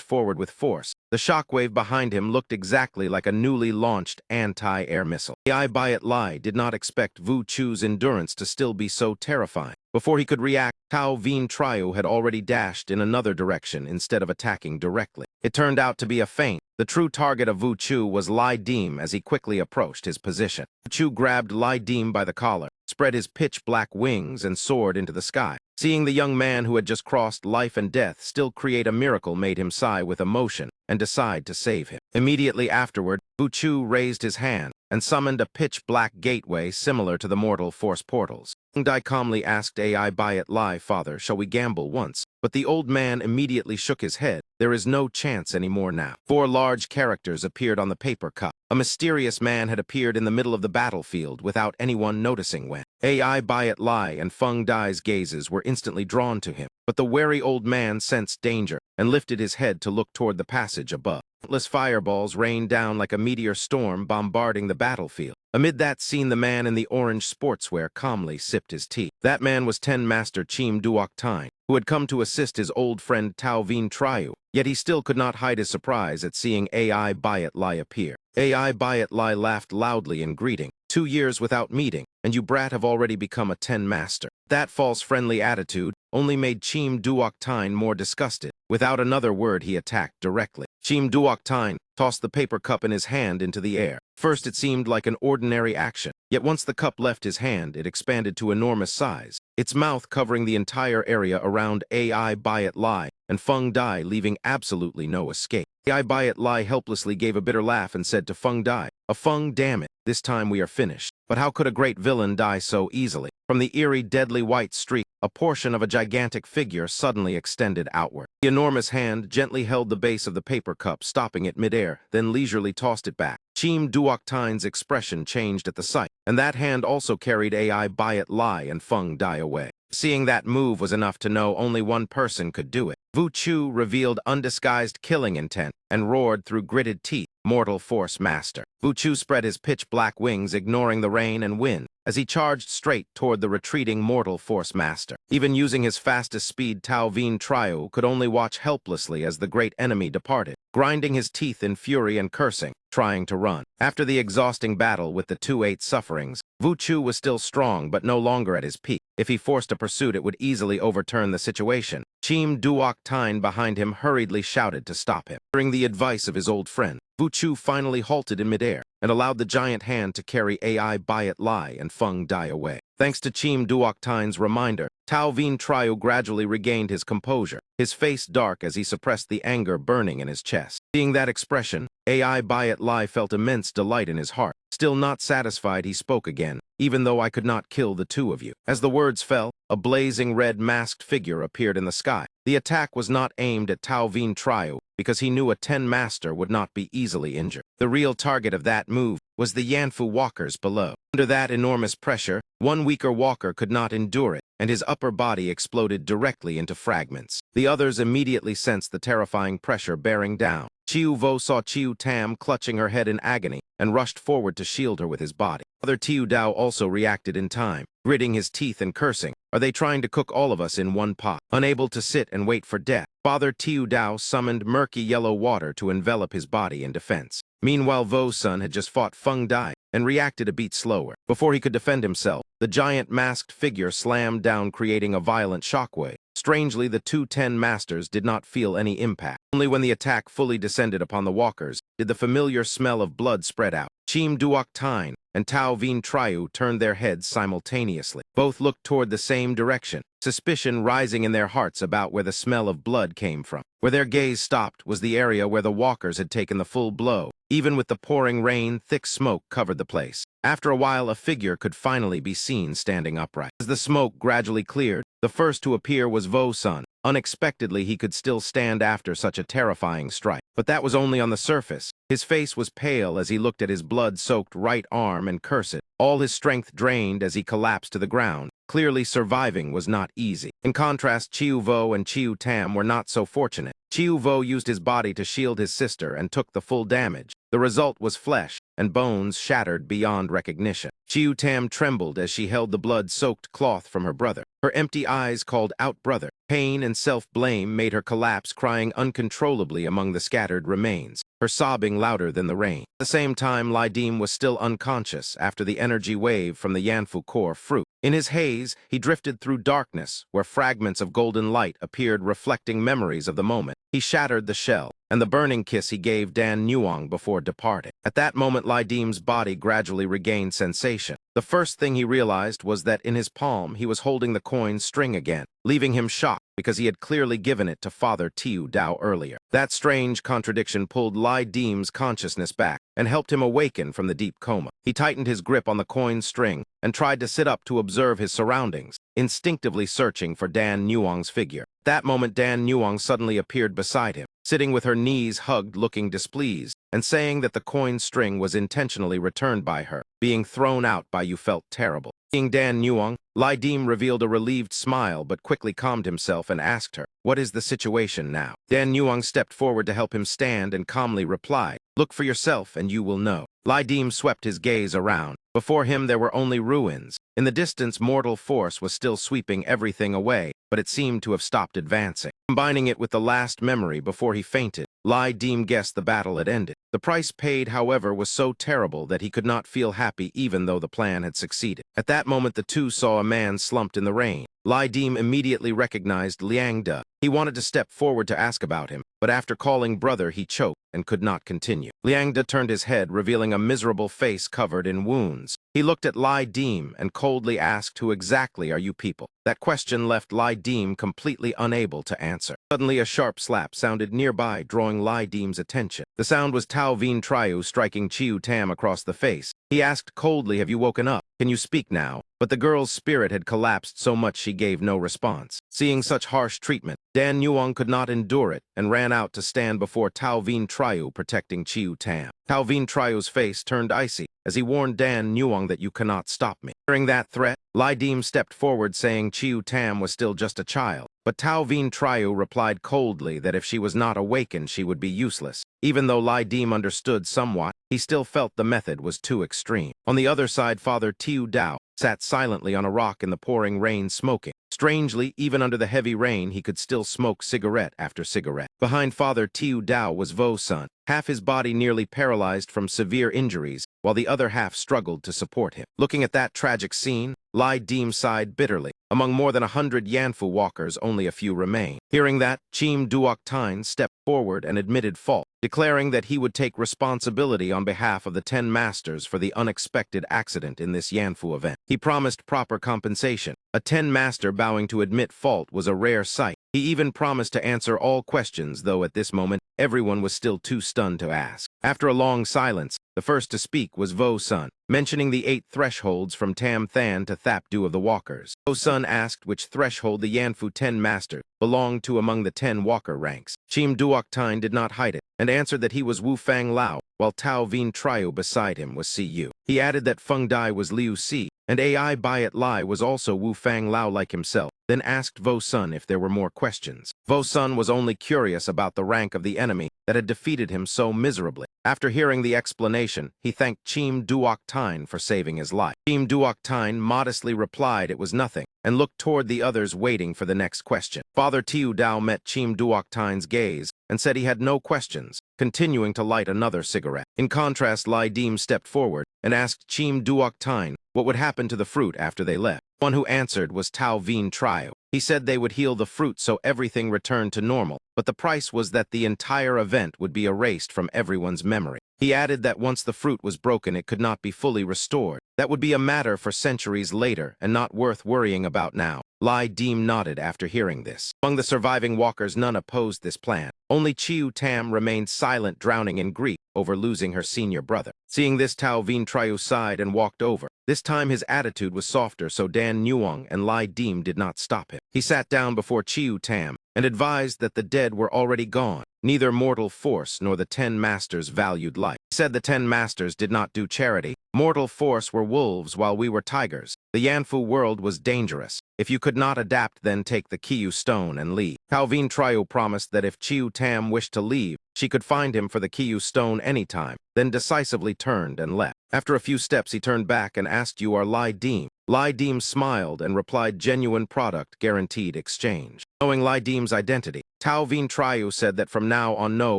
forward with force. The shockwave behind him looked exactly like a newly launched anti-air missile. Ai Bayat Lai did not expect Vu Chu's endurance to still be so terrifying. Before he could react, Tao Vien Triu had already dashed in another direction instead of attacking directly. It turned out to be a feint. The true target of Vu Chu was Lai Dim as he quickly approached his position. Vu Chu grabbed Lai Dim by the collar, spread his pitch-black wings, and soared into the sky. Seeing the young man who had just crossed life and death still create a miracle made him sigh with emotion and decide to save him. Immediately afterward, Vuchu raised his hand and summoned a pitch-black gateway similar to the mortal force portals. Dai calmly asked AI by it, "Lie, father, shall we gamble once?" But the old man immediately shook his head. There is no chance anymore now. 4 large characters appeared on the paper cup. A mysterious man had appeared in the middle of the battlefield without anyone noticing when. AI by it Lai and Feng Dai's gazes were instantly drawn to him. But the wary old man sensed danger and lifted his head to look toward the passage above. Countless fireballs rained down like a meteor storm, bombarding the battlefield. Amid that scene, the man in the orange sportswear calmly sipped his tea. That man was 10 Master Chim Duok Tine, who had come to assist his old friend Tao Vien Triu, yet he still could not hide his surprise at seeing AI Bayat Lai appear. AI Bayat Lai laughed loudly in greeting. 2 years without meeting, and you brat have already become a 10 Master. That false friendly attitude only made Chim Duok Tine more disgusted. Without another word, he attacked directly. Chim Duok Tine tossed the paper cup in his hand into the air. First, it seemed like an ordinary action, yet once the cup left his hand, it expanded to enormous size, its mouth covering the entire area around AI Bayat Lai and Feng Dai, leaving absolutely no escape. AI Bayat Lai helplessly gave a bitter laugh and said to Feng Dai, Feng, damn it, this time we are finished. But how could a great villain die so easily?" From the eerie, deadly white streak, a portion of a gigantic figure suddenly extended outward. The enormous hand gently held the base of the paper cup, stopping it midair, then leisurely tossed it back. Chim Duok Tine's expression changed at the sight, and that hand also carried AI Bayat Lai and Feng Dai away. Seeing that move was enough to know only one person could do it. Vu Chu revealed undisguised killing intent and roared through gritted teeth, "Mortal Force Master." Vu Chu spread his pitch-black wings, ignoring the rain and wind, as he charged straight toward the retreating Mortal Force Master. Even using his fastest speed, Tao Vien Triu could only watch helplessly as the great enemy departed, grinding his teeth in fury and cursing, trying to run. After the exhausting battle with the 2-8 sufferings, Vu Chu was still strong but no longer at his peak. If he forced a pursuit, it would easily overturn the situation. Chim Duok Tine behind him hurriedly shouted to stop him. Hearing the advice of his old friend, Vu Chu finally halted in midair and allowed the giant hand to carry AI Bayat Lai and Feng Dai away. Thanks to Chim Duok Tine's reminder, Tao Vien Triu gradually regained his composure, his face dark as he suppressed the anger burning in his chest. Seeing that expression, AI Bayat Lai felt immense delight in his heart. Still not satisfied, he spoke again, "Even though I could not kill the 2 of you." As the words fell, a blazing red masked figure appeared in the sky. The attack was not aimed at Tao Vien Triu because he knew a 10 Master would not be easily injured. The real target of that move was the Yanfu walkers below. Under that enormous pressure, one weaker walker could not endure it, and his upper body exploded directly into fragments. The others immediately sensed the terrifying pressure bearing down. Chiu Vo saw Chiu Tam clutching her head in agony and rushed forward to shield her with his body. Father Tiu Dao also reacted in time, gritting his teeth and cursing, "Are they trying to cook all of us in one pot?" Unable to sit and wait for death, Father Tiu Dao summoned murky yellow water to envelop his body in defense. Meanwhile, Vo's son had just fought Feng Dai and reacted a beat slower. Before he could defend himself, the giant masked figure slammed down, creating a violent shockwave. Strangely, the 2 10 Masters did not feel any impact. Only when the attack fully descended upon the walkers did the familiar smell of blood spread out. Chim Duok Tine and Tao Vien Triu turned their heads simultaneously. Both looked toward the same direction, suspicion rising in their hearts about where the smell of blood came from. Where their gaze stopped was the area where the walkers had taken the full blow. Even with the pouring rain, thick smoke covered the place. After a while, a figure could finally be seen standing upright. As the smoke gradually cleared, the first to appear was Vo's son. Unexpectedly, he could still stand after such a terrifying strike. But that was only on the surface. His face was pale as he looked at his blood-soaked right arm and cursed. All his strength drained as he collapsed to the ground. Clearly, surviving was not easy. In contrast, Chiu Vo and Chiu Tam were not so fortunate. Chiu Vo used his body to shield his sister and took the full damage. The result was flesh and bones shattered beyond recognition. Chiu Tam trembled as she held the blood-soaked cloth from her brother. Her empty eyes called out brother. Pain and self-blame made her collapse, crying uncontrollably among the scattered remains, her sobbing louder than the rain. At the same time, Lai Dim was still unconscious after the energy wave from the Yanfu core fruit. In his haze, he drifted through darkness, where fragments of golden light appeared reflecting memories of the moment. He shattered the shell, and the burning kiss he gave Dan Nuong before departing. At that moment, Lai Dim's body gradually regained sensation. The first thing he realized was that in his palm he was holding the coin string again, leaving him shocked because he had clearly given it to Father Tiu Dao earlier. That strange contradiction pulled Lai Dim's consciousness back and helped him awaken from the deep coma. He tightened his grip on the coin string and tried to sit up to observe his surroundings, instinctively searching for Dan Nuong's figure. At that moment, Dan Nuong suddenly appeared beside him, sitting with her knees hugged, looking displeased, and saying that the coin string was intentionally returned by her. Being thrown out by you felt terrible. Seeing Dan Nuong, Lai Dim revealed a relieved smile but quickly calmed himself and asked her, "What is the situation now?" Dan Nuong stepped forward to help him stand and calmly replied, "Look for yourself and you will know." Lai Dim swept his gaze around. Before him there were only ruins. In the distance, mortal force was still sweeping everything away, but it seemed to have stopped advancing. Combining it with the last memory before he fainted, Lai Dim guessed the battle had ended. The price paid, however, was so terrible that he could not feel happy even though the plan had succeeded. At that moment, the two saw a man slumped in the rain. Lai Dim immediately recognized Liang De. He wanted to step forward to ask about him, but after calling brother, he choked and could not continue. Liang De turned his head, revealing a miserable face covered in wounds. He looked at Lai Dim and coldly asked, "Who exactly are you people?" That question left Lai Dim completely unable to answer. Suddenly, a sharp slap sounded nearby, drawing Lai Dim's attention. The sound was Tao Vien Triu striking Chiu Tam across the face. He asked coldly, "Have you woken up? Can you speak now?" But the girl's spirit had collapsed so much she gave no response. Seeing such harsh treatment, Dan Nuong could not endure it and ran out to stand before Tao Vien Triu protecting Chiu Tam. Tao Vien Triu's face turned icy as he warned Dan Nuong that "You cannot stop me." Hearing that threat, Lai Dim stepped forward saying Chiu Tam was still just a child. But Tao Vien Triu replied coldly that if she was not awakened, she would be useless. Even though Lai Dim understood somewhat, he still felt the method was too extreme. On the other side, Father Tiu Dao sat silently on a rock in the pouring rain smoking. Strangely, even under the heavy rain, he could still smoke cigarette after cigarette. Behind Father Tiu Dao was Vo Sun, half his body nearly paralyzed from severe injuries, while the other half struggled to support him. Looking at that tragic scene, Lai Dim sighed bitterly. Among more than 100 Yanfu walkers, only a few remain. Hearing that, Chim Duok Tine stepped forward and admitted fault, declaring that he would take responsibility on behalf of the 10 masters for the unexpected accident in this Yanfu event. He promised proper compensation. A 10 master bowing to admit fault was a rare sight. He even promised to answer all questions, though at this moment, everyone was still too stunned to ask. After a long silence, the first to speak was Vo Sun, mentioning the 8 thresholds from Tam Than to Thap Du of the walkers. Vo Sun asked which threshold the Yanfu 10 masters belonged to among the 10 walker ranks. Chim Duok Tine did not hide it, and answered that he was Wu Fang Lao, while Tao Vien Triu beside him was Cu. He added that Feng Dai was Liu Si, and Ai Biat Lai was also Wu Fang Lao like himself, then asked Vo Sun if there were more questions. Vo Sun was only curious about the rank of the enemy that had defeated him so miserably. After hearing the explanation, he thanked Chim Duok Tine for saving his life. Chim Duok Tine modestly replied it was nothing, and looked toward the others waiting for the next question. Father Tiu Dao met Chim Duok Tine's gaze and said he had no questions, continuing to light another cigarette. In contrast, Lai Dim stepped forward and asked Chim Duok Tine what would happen to the fruit after they left. One who answered was Tao Vien Triu. He said they would heal the fruit so everything returned to normal, but the price was that the entire event would be erased from everyone's memory. He added that once the fruit was broken, it could not be fully restored. That would be a matter for centuries later and not worth worrying about now. Lai Dim nodded after hearing this. Among the surviving walkers, none opposed this plan. Only Chiu Tam remained silent, drowning in grief over losing her senior brother. Seeing this, Tao Vien Triu sighed and walked over. This time his attitude was softer, so Dan Nuong and Lai Dim did not stop him. He sat down before Chiu Tam and advised that the dead were already gone. Neither mortal force nor the 10 masters valued life. He said the 10 masters did not do charity. Mortal force were wolves while we were tigers. The Yanfu world was dangerous. If you could not adapt, then take the Kiyu stone and leave. Tao Vien Triu promised that if Chiu Tam wished to leave, she could find him for the Kiyu stone anytime, then decisively turned and left. After a few steps, he turned back and asked, "You are Lai Dim?" Lai Dim smiled and replied, "Genuine product, guaranteed exchange." Knowing Lai Dim's identity, Tao Vien Triu said that from now on no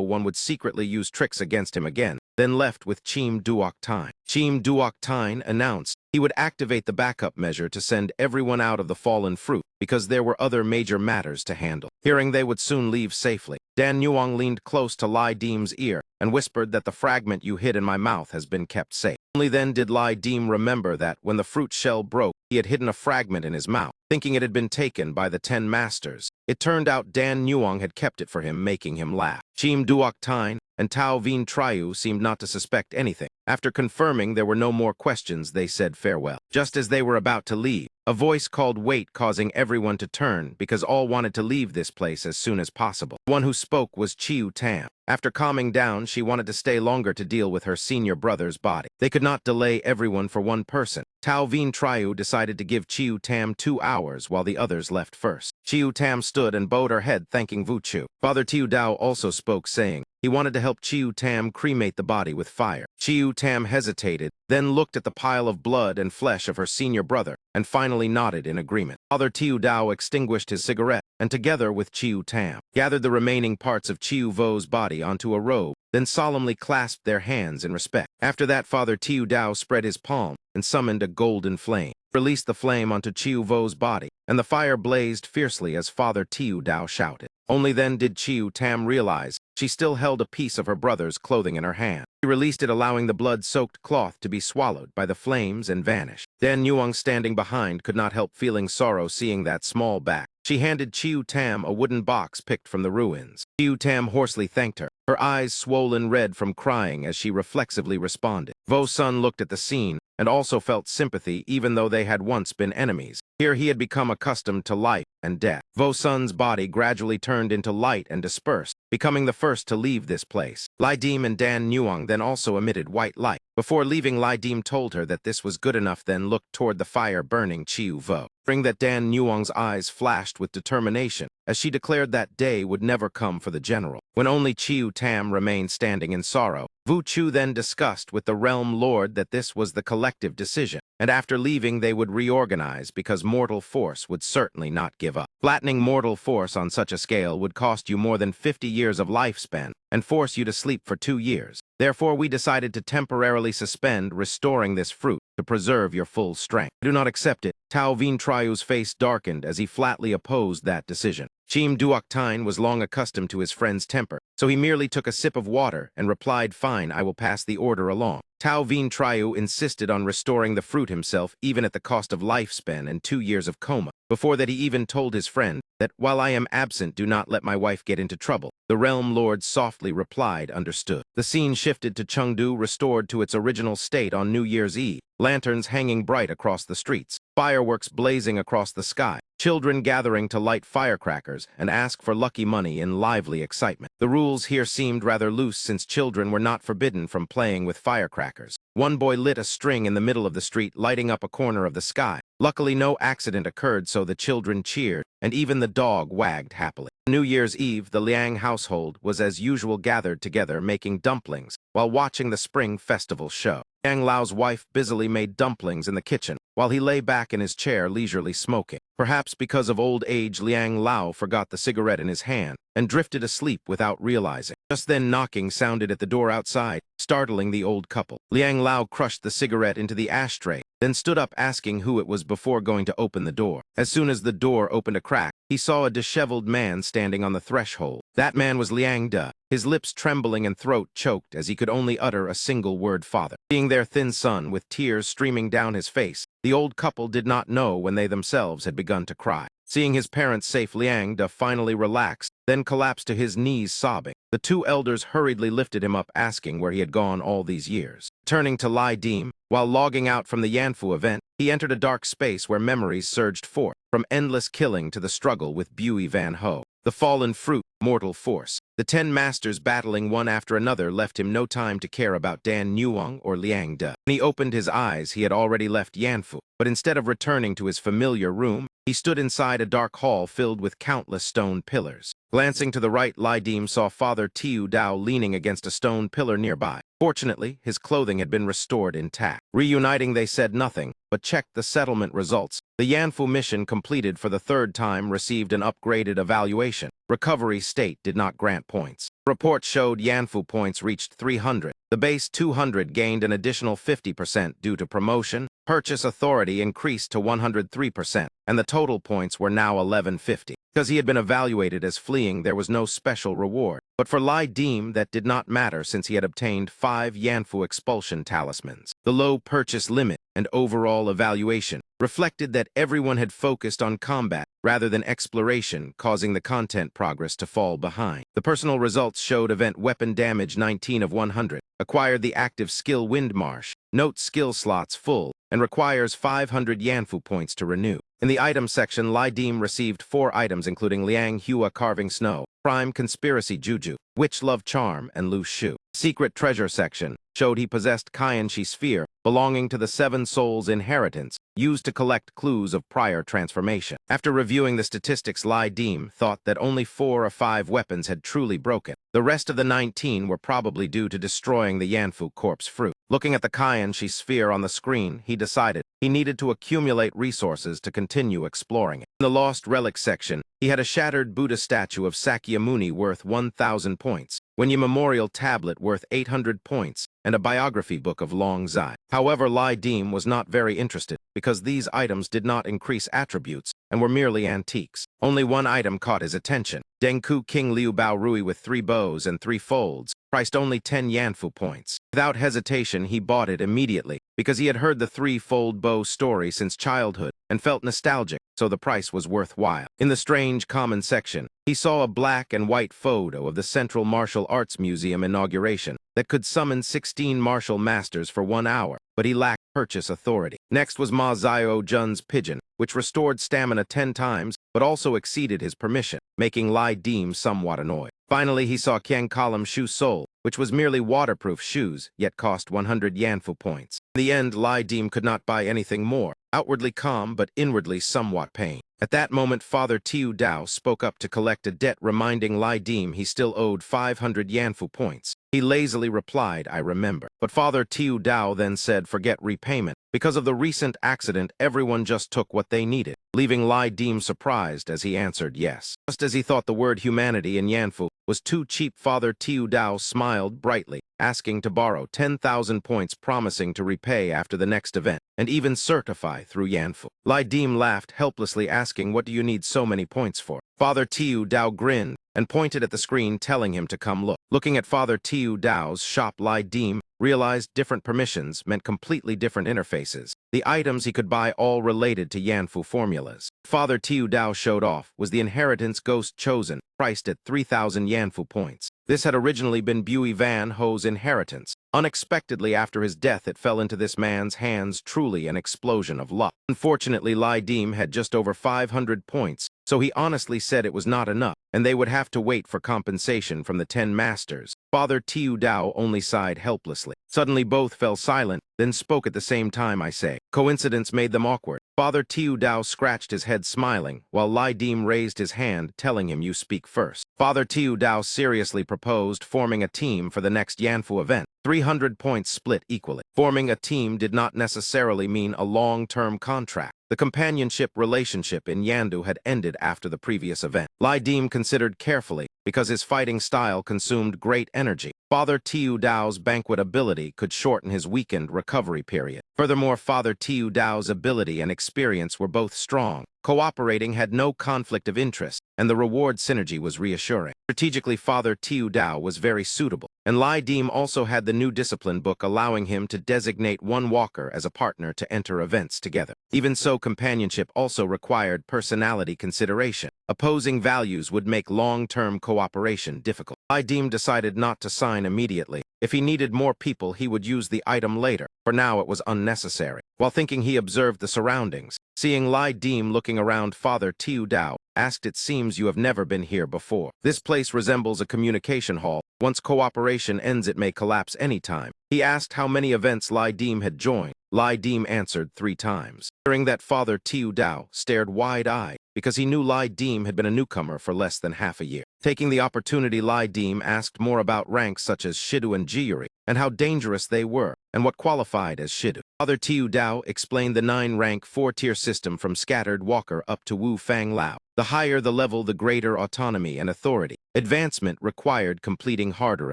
one would secretly use tricks against him again, then left with Chim Duok Tine. Chim Duok Tine announced he would activate the backup measure to send everyone out of the fallen fruit because there were other major matters to handle. Hearing they would soon leave safely, Dan Nuong leaned close to Lai Dim's ear and whispered that the fragment you hid in my mouth has been kept safe. Only then did Lai Deem remember that, when the fruit shell broke, he had hidden a fragment in his mouth, thinking it had been taken by the 10 masters. It turned out Dan Nuong had kept it for him, making him laugh. Chim Duok Tine and Tao Vien Triu seemed not to suspect anything. After confirming there were no more questions, they said farewell. Just as they were about to leave, a voice called wait, causing everyone to turn because all wanted to leave this place as soon as possible. The one who spoke was Chiu Tam. After calming down, she wanted to stay longer to deal with her senior brother's body. They could not delay everyone for one person. Tao Vien Triu decided to give Chiu Tam 2 hours while the others left first. Chiu Tam stood and bowed her head, thanking Vu Chu. Father Tiu Dao also spoke, saying he wanted to help Chiu Tam cremate the body with fire. Chiu Tam hesitated, then looked at the pile of blood and flesh of her senior brother, and finally nodded in agreement. Father Tiu Dao extinguished his cigarette, and together with Chiu Tam, gathered the remaining parts of Chiu Vo's body onto a robe, then solemnly clasped their hands in respect. After that, Father Tiu Dao spread his palm and summoned a golden flame, released the flame onto Chiu Vo's body, and the fire blazed fiercely as Father Tiu Dao shouted. Only then did Chiu Tam realize she still held a piece of her brother's clothing in her hand. She released it, allowing the blood-soaked cloth to be swallowed by the flames and vanish. Dan Nuong, standing behind, could not help feeling sorrow seeing that small back. She handed Chiu Tam a wooden box picked from the ruins. Chiu Tam hoarsely thanked her, her eyes swollen red from crying as she reflexively responded. Vo Sun looked at the scene and also felt sympathy, even though they had once been enemies. Here he had become accustomed to life and death. Vo Sun's body gradually turned into light and dispersed, becoming the first to leave this place. Lai Deem and Dan Nuong then also emitted white light. Before leaving, Lai Deem told her that this was good enough, then looked toward the fire burning Chiu Vo. Bring that Dan Nuong's eyes flashed with determination, as she declared that day would never come for the general. When only Chiu Tam remained standing in sorrow, Vu Chu then discussed with the Realm Lord that this was the collective decision, and after leaving they would reorganize because mortal force would certainly not give up. Flattening mortal force on such a scale would cost you more than 50 years of lifespan and force you to sleep for 2 years. Therefore, we decided to temporarily suspend restoring this fruit to preserve your full strength. I do not accept it. Tao Vien Triu's face darkened as he flatly opposed that decision. Chim Duok Tine was long accustomed to his friend's temper, so he merely took a sip of water and replied, "Fine, I will pass the order along." Tao Vien Triu insisted on restoring the fruit himself, even at the cost of lifespan and 2 years of coma. Before that, he even told his friend that, "While I am absent, do not let my wife get into trouble." The Realm Lord softly replied, "Understood." The scene shifted to Chengdu, restored to its original state on New Year's Eve. Lanterns hanging bright across the streets, fireworks blazing across the sky, children gathering to light firecrackers and ask for lucky money in lively excitement. The rules here seemed rather loose since children were not forbidden from playing with firecrackers. One boy lit a string in the middle of the street, lighting up a corner of the sky. Luckily, no accident occurred, so the children cheered, and even the dog wagged happily. New Year's Eve, the Liang household was as usual gathered together making dumplings while watching the Spring Festival show. Liang Lao's wife busily made dumplings in the kitchen, while he lay back in his chair leisurely smoking. Perhaps because of old age, Liang Lao forgot the cigarette in his hand and drifted asleep without realizing. Just then, knocking sounded at the door outside, startling the old couple. Liang Lao crushed the cigarette into the ashtray, then stood up asking who it was before going to open the door. As soon as the door opened a crack, he saw a disheveled man standing on the threshold. That man was Liang De, his lips trembling and throat choked as he could only utter a single word, "Father." Seeing their thin son with tears streaming down his face, the old couple did not know when they themselves had begun to cry. Seeing his parents safe, Liang De finally relaxed, then collapsed to his knees sobbing. The two elders hurriedly lifted him up, asking where he had gone all these years. Turning to Lai Deem, while logging out from the Yanfu event, he entered a dark space where memories surged forth, from endless killing to the struggle with Bui Van Ho. The fallen fruit, mortal force. The 10 masters battling one after another left him no time to care about Dan Nuong or Liang De. When he opened his eyes, he had already left Yanfu, but instead of returning to his familiar room, he stood inside a dark hall filled with countless stone pillars. Glancing to the right, Lai Deem saw Father Tiu Dao leaning against a stone pillar nearby. Fortunately, his clothing had been restored intact. Reuniting, they said nothing, but checked the settlement results. The Yanfu mission, completed for the 3rd time, received an upgraded evaluation. Recovery state did not grant points. Report showed Yanfu points reached 300. The base 200 gained an additional 50% due to promotion. Purchase authority increased to 103%, and the total points were now 1150. Because he had been evaluated as fleeing, there was no special reward. But for Lai Dim, that did not matter since he had obtained 5 Yanfu expulsion talismans. The low purchase limit and overall evaluation reflected that everyone had focused on combat rather than exploration, causing the content progress to fall behind. The personal results showed event weapon damage 19 of 100, acquired the active skill Wind Marsh, note skill slots full, and requires 500 Yanfu points to renew. In the item section, Lai Dim received 4 items including Liang Hua Carving Snow, Prime Conspiracy Juju, Witch Love Charm, and Loose Shoe. Secret Treasure section showed he possessed Kaienshi Sphere, belonging to the 7 Souls Inheritance, used to collect clues of prior transformation. After reviewing the statistics, Lai Dim thought that only 4 of 5 weapons had truly broken. The rest of the 19 were probably due to destroying the Yanfu corpse fruit. Looking at the Kaienshi Sphere on the screen, he decided he needed to accumulate resources to continue exploring it. In the Lost Relic section, he had a shattered Buddha statue of Sakyamuni worth 1,000 points, Wenyi Memorial Tablet worth 800 points, and a biography book of Long Zai. However, Lai Dim was not very interested because these items did not increase attributes and were merely antiques. Only one item caught his attention. Denku King Liu Bao Rui with 3 bows and 3 folds, priced only 10 Yanfu points. Without hesitation, he bought it immediately because he had heard the 3-fold bow story since childhood and felt nostalgic, so the price was worthwhile. In the Strange Common section, he saw a black and white photo of the Central Martial Arts Museum inauguration that could summon 16 martial masters for 1 hour, but he lacked purchase authority. Next was Ma Zio Jun's pigeon, which restored stamina 10 times, but also exceeded his permission, making Lai Dim somewhat annoyed. Finally, he saw Qiang Column Shoe Sole, which was merely waterproof shoes, yet cost 100 Yanfu points. In the end, Lai Dim could not buy anything more, outwardly calm but inwardly somewhat pained. At that moment, Father Tiu Dao spoke up to collect a debt, reminding Lai Dim he still owed 500 Yanfu points. He lazily replied, "I remember." But Father Tiu Dao then said, "Forget repayment. Because of the recent accident, everyone just took what they needed," leaving Lai Dim surprised as he answered yes. Just as he thought the word humanity in Yanfu was too cheap, Father Tiu Dao smiled brightly, asking to borrow 10,000 points, promising to repay after the next event, and even certify through Yanfu. Lai Dim laughed helplessly, asking, "What do you need so many points for?" Father Tiu Dao grinned and pointed at the screen, telling him to come look. Looking at Father Tiu Dao's shop, Lai Dim realized different permissions meant completely different interfaces. The items he could buy all related to Yanfu formulas. Father Tiu Dao showed off was the Inheritance Ghost Chosen, priced at 3,000 Yanfu points. This had originally been Bui Van Ho's inheritance. Unexpectedly, after his death, it fell into this man's hands, truly an explosion of luck. Unfortunately, Lai Dim had just over 500 points, so he honestly said it was not enough, and they would have to wait for compensation from the 10 masters. Father Tiu Dao only sighed helplessly. Suddenly both fell silent, then spoke at the same time. "I say." Coincidence made them awkward. Father Tiu Dao scratched his head, smiling, while Lai Dim raised his hand, telling him, "You speak first." Father Tiu Dao seriously proposed forming a team for the next Yanfu event. 300 points split equally. Forming a team did not necessarily mean a long-term contract. The companionship relationship in Yandu had ended after the previous event. Lai Dim considered carefully because his fighting style consumed great energy. Father Tiu Dao's banquet ability could shorten his weakened recovery period. Furthermore, Father Tiu Dao's ability and experience were both strong. Cooperating had no conflict of interest, and the reward synergy was reassuring. Strategically, Father Tiu Dao was very suitable, and Lai Dim also had the new discipline book allowing him to designate one walker as a partner to enter events together. Even so, companionship also required personality consideration. Opposing values would make long-term cooperation difficult. Lai Dim decided not to sign immediately. If he needed more people, he would use the item later. For now, it was unnecessary. While thinking, he observed the surroundings. Seeing Lai Dim looking around, Father Tiu Dao asked, "It seems you have never been here before. This place resembles a communication hall. Once cooperation ends, it may collapse any time." He asked how many events Lai Dim had joined. Lai Dim answered 3 times. Hearing that, Father Tiu Dao stared wide-eyed because he knew Lai Dim had been a newcomer for less than half a year. Taking the opportunity, Lai Dim asked more about ranks such as Shidu and Jiyuri, and how dangerous they were, and what qualified as Shidu. Father Tiu Dao explained the 9-rank 4-tier system from Scattered Walker up to Wu Fang Lao. The higher the level, the greater autonomy and authority. Advancement required completing harder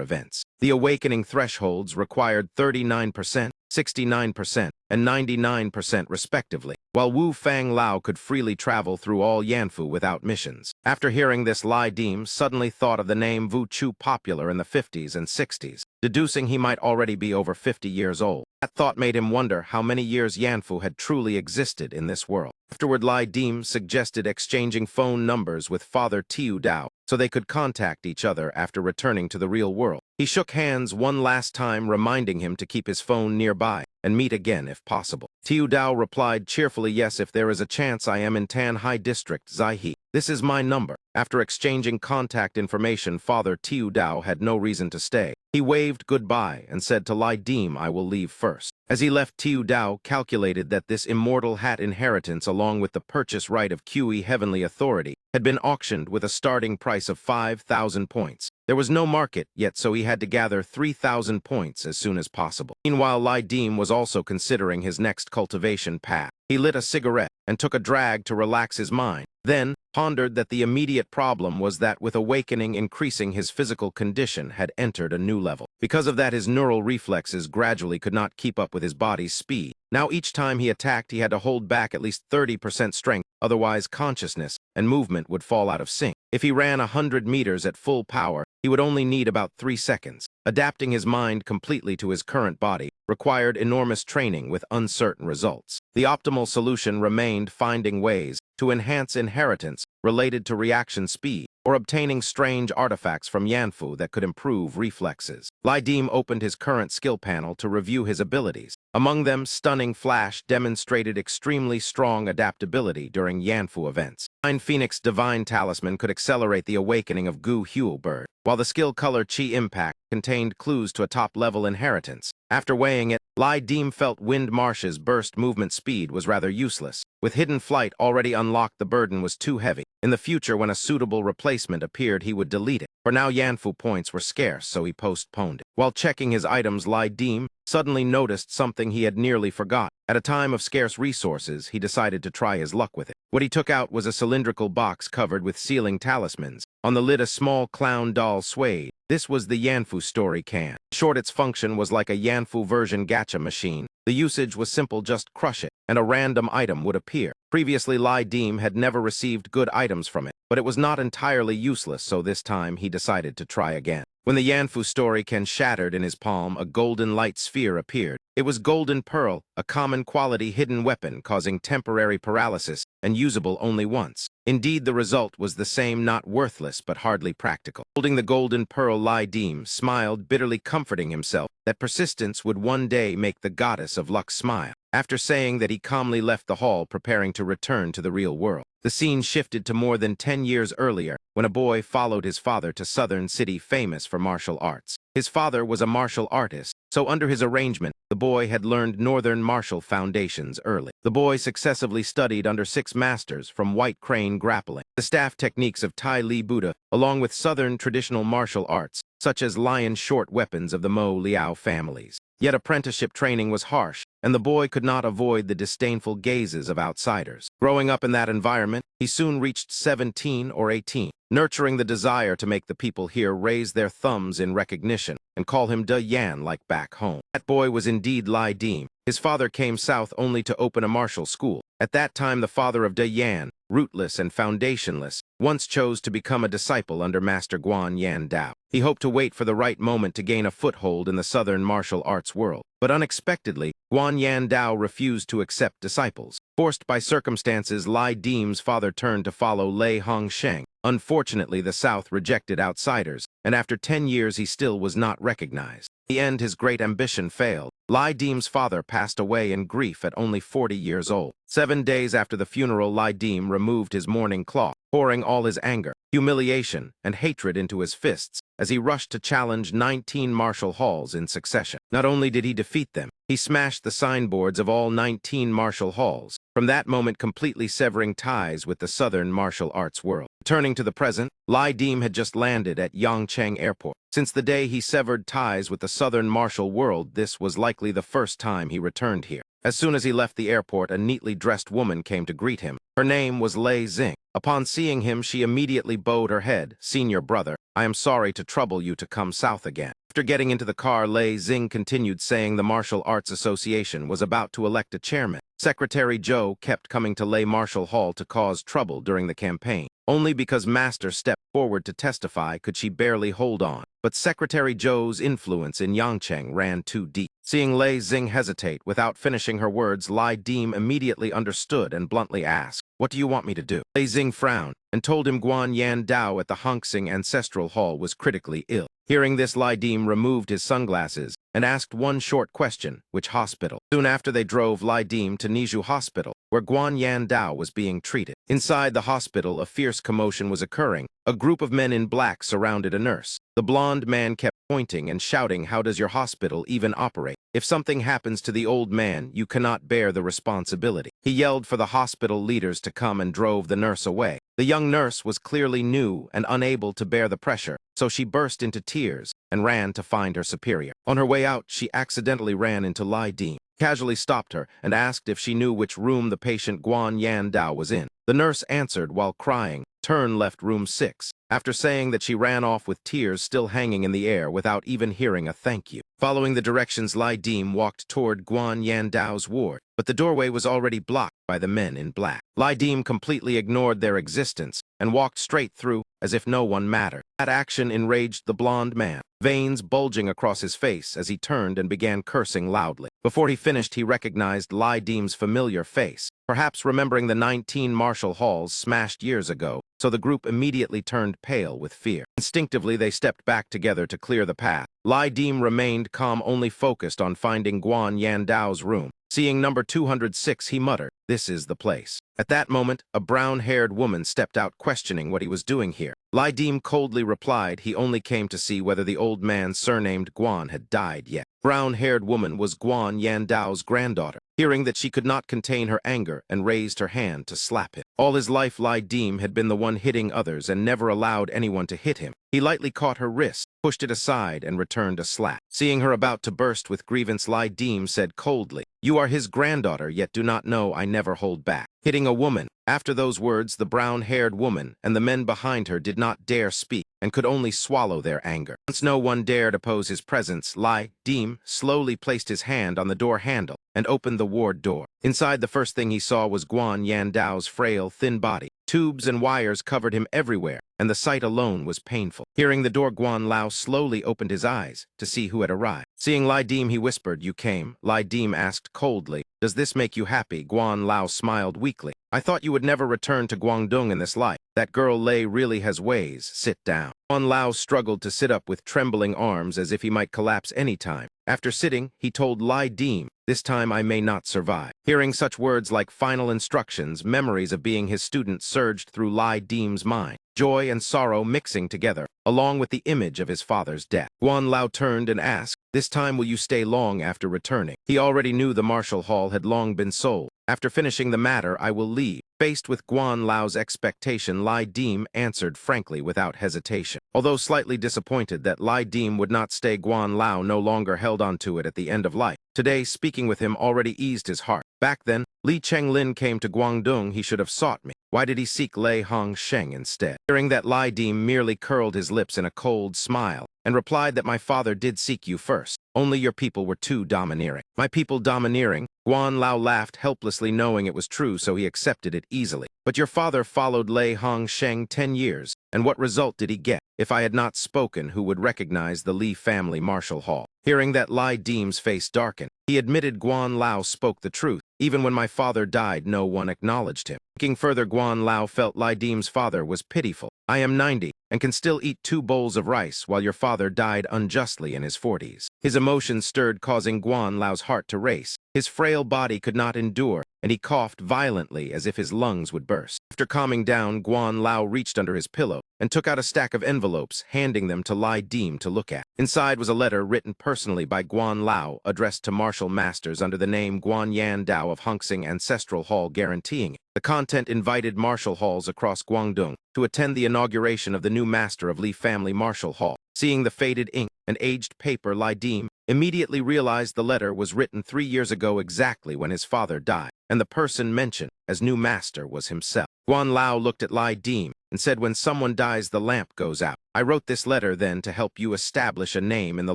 events. The awakening thresholds required 39%, 69%, and 99% respectively. while Wu Fang Lao could freely travel through all Yanfu without missions. After hearing this, Lai Dim suddenly thought of the name Wu Chu, popular in the 50s and 60s, deducing he might already be over 50 years old. That thought made him wonder how many years Yanfu had truly existed in this world. Afterward, Lai Dim suggested exchanging phone numbers with Father Tiu Dao so they could contact each other after returning to the real world. He shook hands one last time, reminding him to keep his phone nearby and meet again if possible. Tiu Dao replied cheerfully, "Yes, if there is a chance. I am in Tan Hai District, Zaihe. This is my number." After exchanging contact information, Father Tiu Dao had no reason to stay. He waved goodbye and said to Lai Dim, "I will leave first." As he left, Tiu Dao calculated that this immortal hat inheritance, along with the purchase right of QE Heavenly Authority, had been auctioned with a starting price of 5,000 points. There was no market yet, so he had to gather 3,000 points as soon as possible. Meanwhile, Lai Dim was also considering his next cultivation path. He lit a cigarette and took a drag to relax his mind, then pondered that the immediate problem was that with awakening increasing, his physical condition had entered a new level. Because of that, his neural reflexes gradually could not keep up with his body's speed. Now each time he attacked, he had to hold back at least 30% strength, otherwise consciousness and movement would fall out of sync. If he ran 100 meters at full power, he would only need about 3 seconds. Adapting his mind completely to his current body required enormous training with uncertain results. The optimal solution remained finding ways to enhance inheritance related to reaction speed, or obtaining strange artifacts from Yanfu that could improve reflexes. Lai Dim opened his current skill panel to review his abilities. Among them, Stunning Flash demonstrated extremely strong adaptability during Yanfu events. Divine Phoenix Divine Talisman could accelerate the awakening of Gu Huo Bird, while the skill Color Chi Impact contained clues to a top-level inheritance. After weighing it, Lai Dim felt Wind Marsh's burst movement speed was rather useless. With Hidden Flight already unlocked, the burden was too heavy. In the future, when a suitable replacement appeared, he would delete it. For now, Yanfu points were scarce, so he postponed it. While checking his items, Lai Dim suddenly noticed something he had nearly forgotten. At a time of scarce resources, he decided to try his luck with it. What he took out was a cylindrical box covered with sealing talismans. On the lid, a small clown doll swayed. This was the Yanfu story can. In short, its function was like a Yanfu version gacha machine. The usage was simple: just crush it, and a random item would appear. Previously, Lai Dim had never received good items from it, but it was not entirely useless, so this time he decided to try again. When the Yanfu story can shattered in his palm, a golden light sphere appeared. It was Golden Pearl, a common quality hidden weapon causing temporary paralysis and usable only once. Indeed, the result was the same, not worthless, but hardly practical. Holding the Golden Pearl, Lai Dim smiled, bitterly comforting himself that persistence would one day make the goddess of luck smile. After saying that, he calmly left the hall, preparing to return to the real world. The scene shifted to more than 10 years earlier, when a boy followed his father to Southern City, famous for martial arts. His father was a martial artist, so under his arrangement, the boy had learned Northern martial foundations early. The boy successively studied under 6 masters, from White Crane grappling, the staff techniques of Tai Li Buddha, along with Southern traditional martial arts, such as lion short weapons of the Mo Liao families. Yet apprenticeship training was harsh, and the boy could not avoid the disdainful gazes of outsiders. Growing up in that environment, he soon reached 17 or 18, nurturing the desire to make the people here raise their thumbs in recognition and call him De Yan like back home. That boy was indeed Lai Dim. His father came south only to open a martial school. At that time, the father of De Yan, rootless and foundationless, once chose to become a disciple under Master Guan Yan Dao. He hoped to wait for the right moment to gain a foothold in the Southern martial arts world. But unexpectedly, Guan Yan Dao refused to accept disciples. Forced by circumstances, Lai Dim's father turned to follow Lei Hongsheng. Unfortunately, the South rejected outsiders, and after 10 years he still was not recognized. In the end, his great ambition failed. Lai Dim's father passed away in grief at only 40 years old. 7 days after the funeral, Lai Dim removed his mourning cloth, pouring all his anger, humiliation, and hatred into his fists as he rushed to challenge 19 martial halls in succession. Not only did he defeat them, he smashed the signboards of all 19 martial halls, from that moment completely severing ties with the Southern martial arts world. Turning to the present, Lai Dim had just landed at Yangcheng Airport. Since the day he severed ties with the Southern martial world, this was likely the first time he returned here. As soon as he left the airport, a neatly dressed woman came to greet him. Her name was Lei Xing. Upon seeing him, she immediately bowed her head. "Senior brother, I am sorry to trouble you to come south again." After getting into the car, Lei Xing continued saying the Martial Arts Association was about to elect a chairman. Secretary Zhou kept coming to Lei Martial Hall to cause trouble during the campaign. Only because Master stepped forward to testify could she barely hold on. But Secretary Zhou's influence in Yangcheng ran too deep. Seeing Lei Xing hesitate without finishing her words, Lai Dim immediately understood and bluntly asked, "What do you want me to do?" Lei Xing frowned and told him Guan Yan Dao at the Hongsing Ancestral Hall was critically ill. Hearing this, Lai Dim removed his sunglasses and asked one short question: which hospital? Soon after, they drove Lai Dim to Nizhu Hospital, where Guan Yan Dao was being treated. Inside the hospital, a fierce commotion was occurring. A group of men in black surrounded a nurse. The blonde man kept pointing and shouting, "How does your hospital even operate? If something happens to the old man, you cannot bear the responsibility." He yelled for the hospital leaders to come and drove the nurse away. The young nurse was clearly new and unable to bear the pressure, so she burst into tears and ran to find her superior. On her way out, she accidentally ran into Lai Dim, casually stopped her and asked if she knew which room the patient Guan Yan Dao was in. The nurse answered while crying, "Turn left, room 6. After saying that, she ran off with tears still hanging in the air without even hearing a thank you. Following the directions, Lai Dim walked toward Guan Yan Dao's ward, but the doorway was already blocked by the men in black. Lai Dim completely ignored their existence and walked straight through as if no one mattered. That action enraged the blonde man, veins bulging across his face as he turned and began cursing loudly. Before he finished, he recognized Lai Dim's familiar face, perhaps remembering the 19 martial halls smashed years ago, so the group immediately turned pale with fear. Instinctively, they stepped back together to clear the path. Lai Dim remained calm, only focused on finding Guan Yan Dao's room. Seeing number 206, he muttered, "This is the place." At that moment, a brown-haired woman stepped out, questioning what he was doing here. Lai Dim coldly replied he only came to see whether the old man surnamed Guan had died yet. Brown-haired woman was Guan Yan Dao's granddaughter. Hearing that, she could not contain her anger and raised her hand to slap him. All his life, Lai Dim had been the one hitting others and never allowed anyone to hit him. He lightly caught her wrist, pushed it aside, and returned a slap. Seeing her about to burst with grievance, Lai Dim said coldly, "You are his granddaughter, yet do not know I never hold back." Hitting a woman. After those words, the brown-haired woman and the men behind her did not dare speak and could only swallow their anger. Once no one dared oppose his presence, Lai Dim slowly placed his hand on the door handle and opened the ward door. Inside, the first thing he saw was Guan Yan Dao's frail, thin body. Tubes and wires covered him everywhere, and the sight alone was painful. Hearing the door, Guan Lao slowly opened his eyes to see who had arrived. Seeing Lai Dim, he whispered, "You came?" Lai Dim asked coldly, "Does this make you happy?" Guan Lao smiled weakly. "I thought you would never return to Guangdong in this life. That girl Lei really has ways. Sit down." Guan Lao struggled to sit up with trembling arms as if he might collapse any time. After sitting, he told Lai Dim, "This time I may not survive." Hearing such words like final instructions, memories of being his student surged through Lai Dim's mind, joy and sorrow mixing together, along with the image of his father's death. Guan Lao turned and asked, "This time will you stay long after returning?" He already knew the martial hall had long been sold. After finishing the matter, I will leave. Faced with Guan Lao's expectation, Lai Dim answered frankly without hesitation. Although slightly disappointed that Lai Dim would not stay, Guan Lao no longer held on to it at the end of life. Today, speaking with him already eased his heart. Back then, Li Chenglin came to Guangdong, he should have sought me. Why did he seek Lei Hong Sheng instead? Hearing that, Lai Dim merely curled his lips in a cold smile and replied that my father did seek you first. Only your people were too domineering. My people domineering? Guan Lao laughed helplessly, knowing it was true, so he accepted it easily. But your father followed Lei Hong Sheng 10 years, and what result did he get? If I had not spoken, who would recognize the Li family martial hall? Hearing that, Lai Dim's face darkened. He admitted Guan Lao spoke the truth. Even when my father died, no one acknowledged him. Thinking further, Guan Lao felt Lai Dim's father was pitiful. I am 90 and can still eat 2 bowls of rice, while your father died unjustly in his 40s. His emotions stirred, causing Guan Lao's heart to race. His frail body could not endure, and he coughed violently as if his lungs would burst. After calming down, Guan Lao reached under his pillow and took out a stack of envelopes, handing them to Lai Dim to look at. Inside was a letter written personally by Guan Lao, addressed to martial masters under the name Guan Yan Dao of Hongsing Ancestral Hall, guaranteeing it. The content invited martial halls across Guangdong to attend the inauguration of the new master of Li family martial hall. Seeing the faded ink and aged paper, Lai Dim immediately realized the letter was written 3 years ago, exactly when his father died, and the person mentioned as new master was himself. Guan Lao looked at Lai Dim and said, when someone dies, the lamp goes out. I wrote this letter then to help you establish a name in the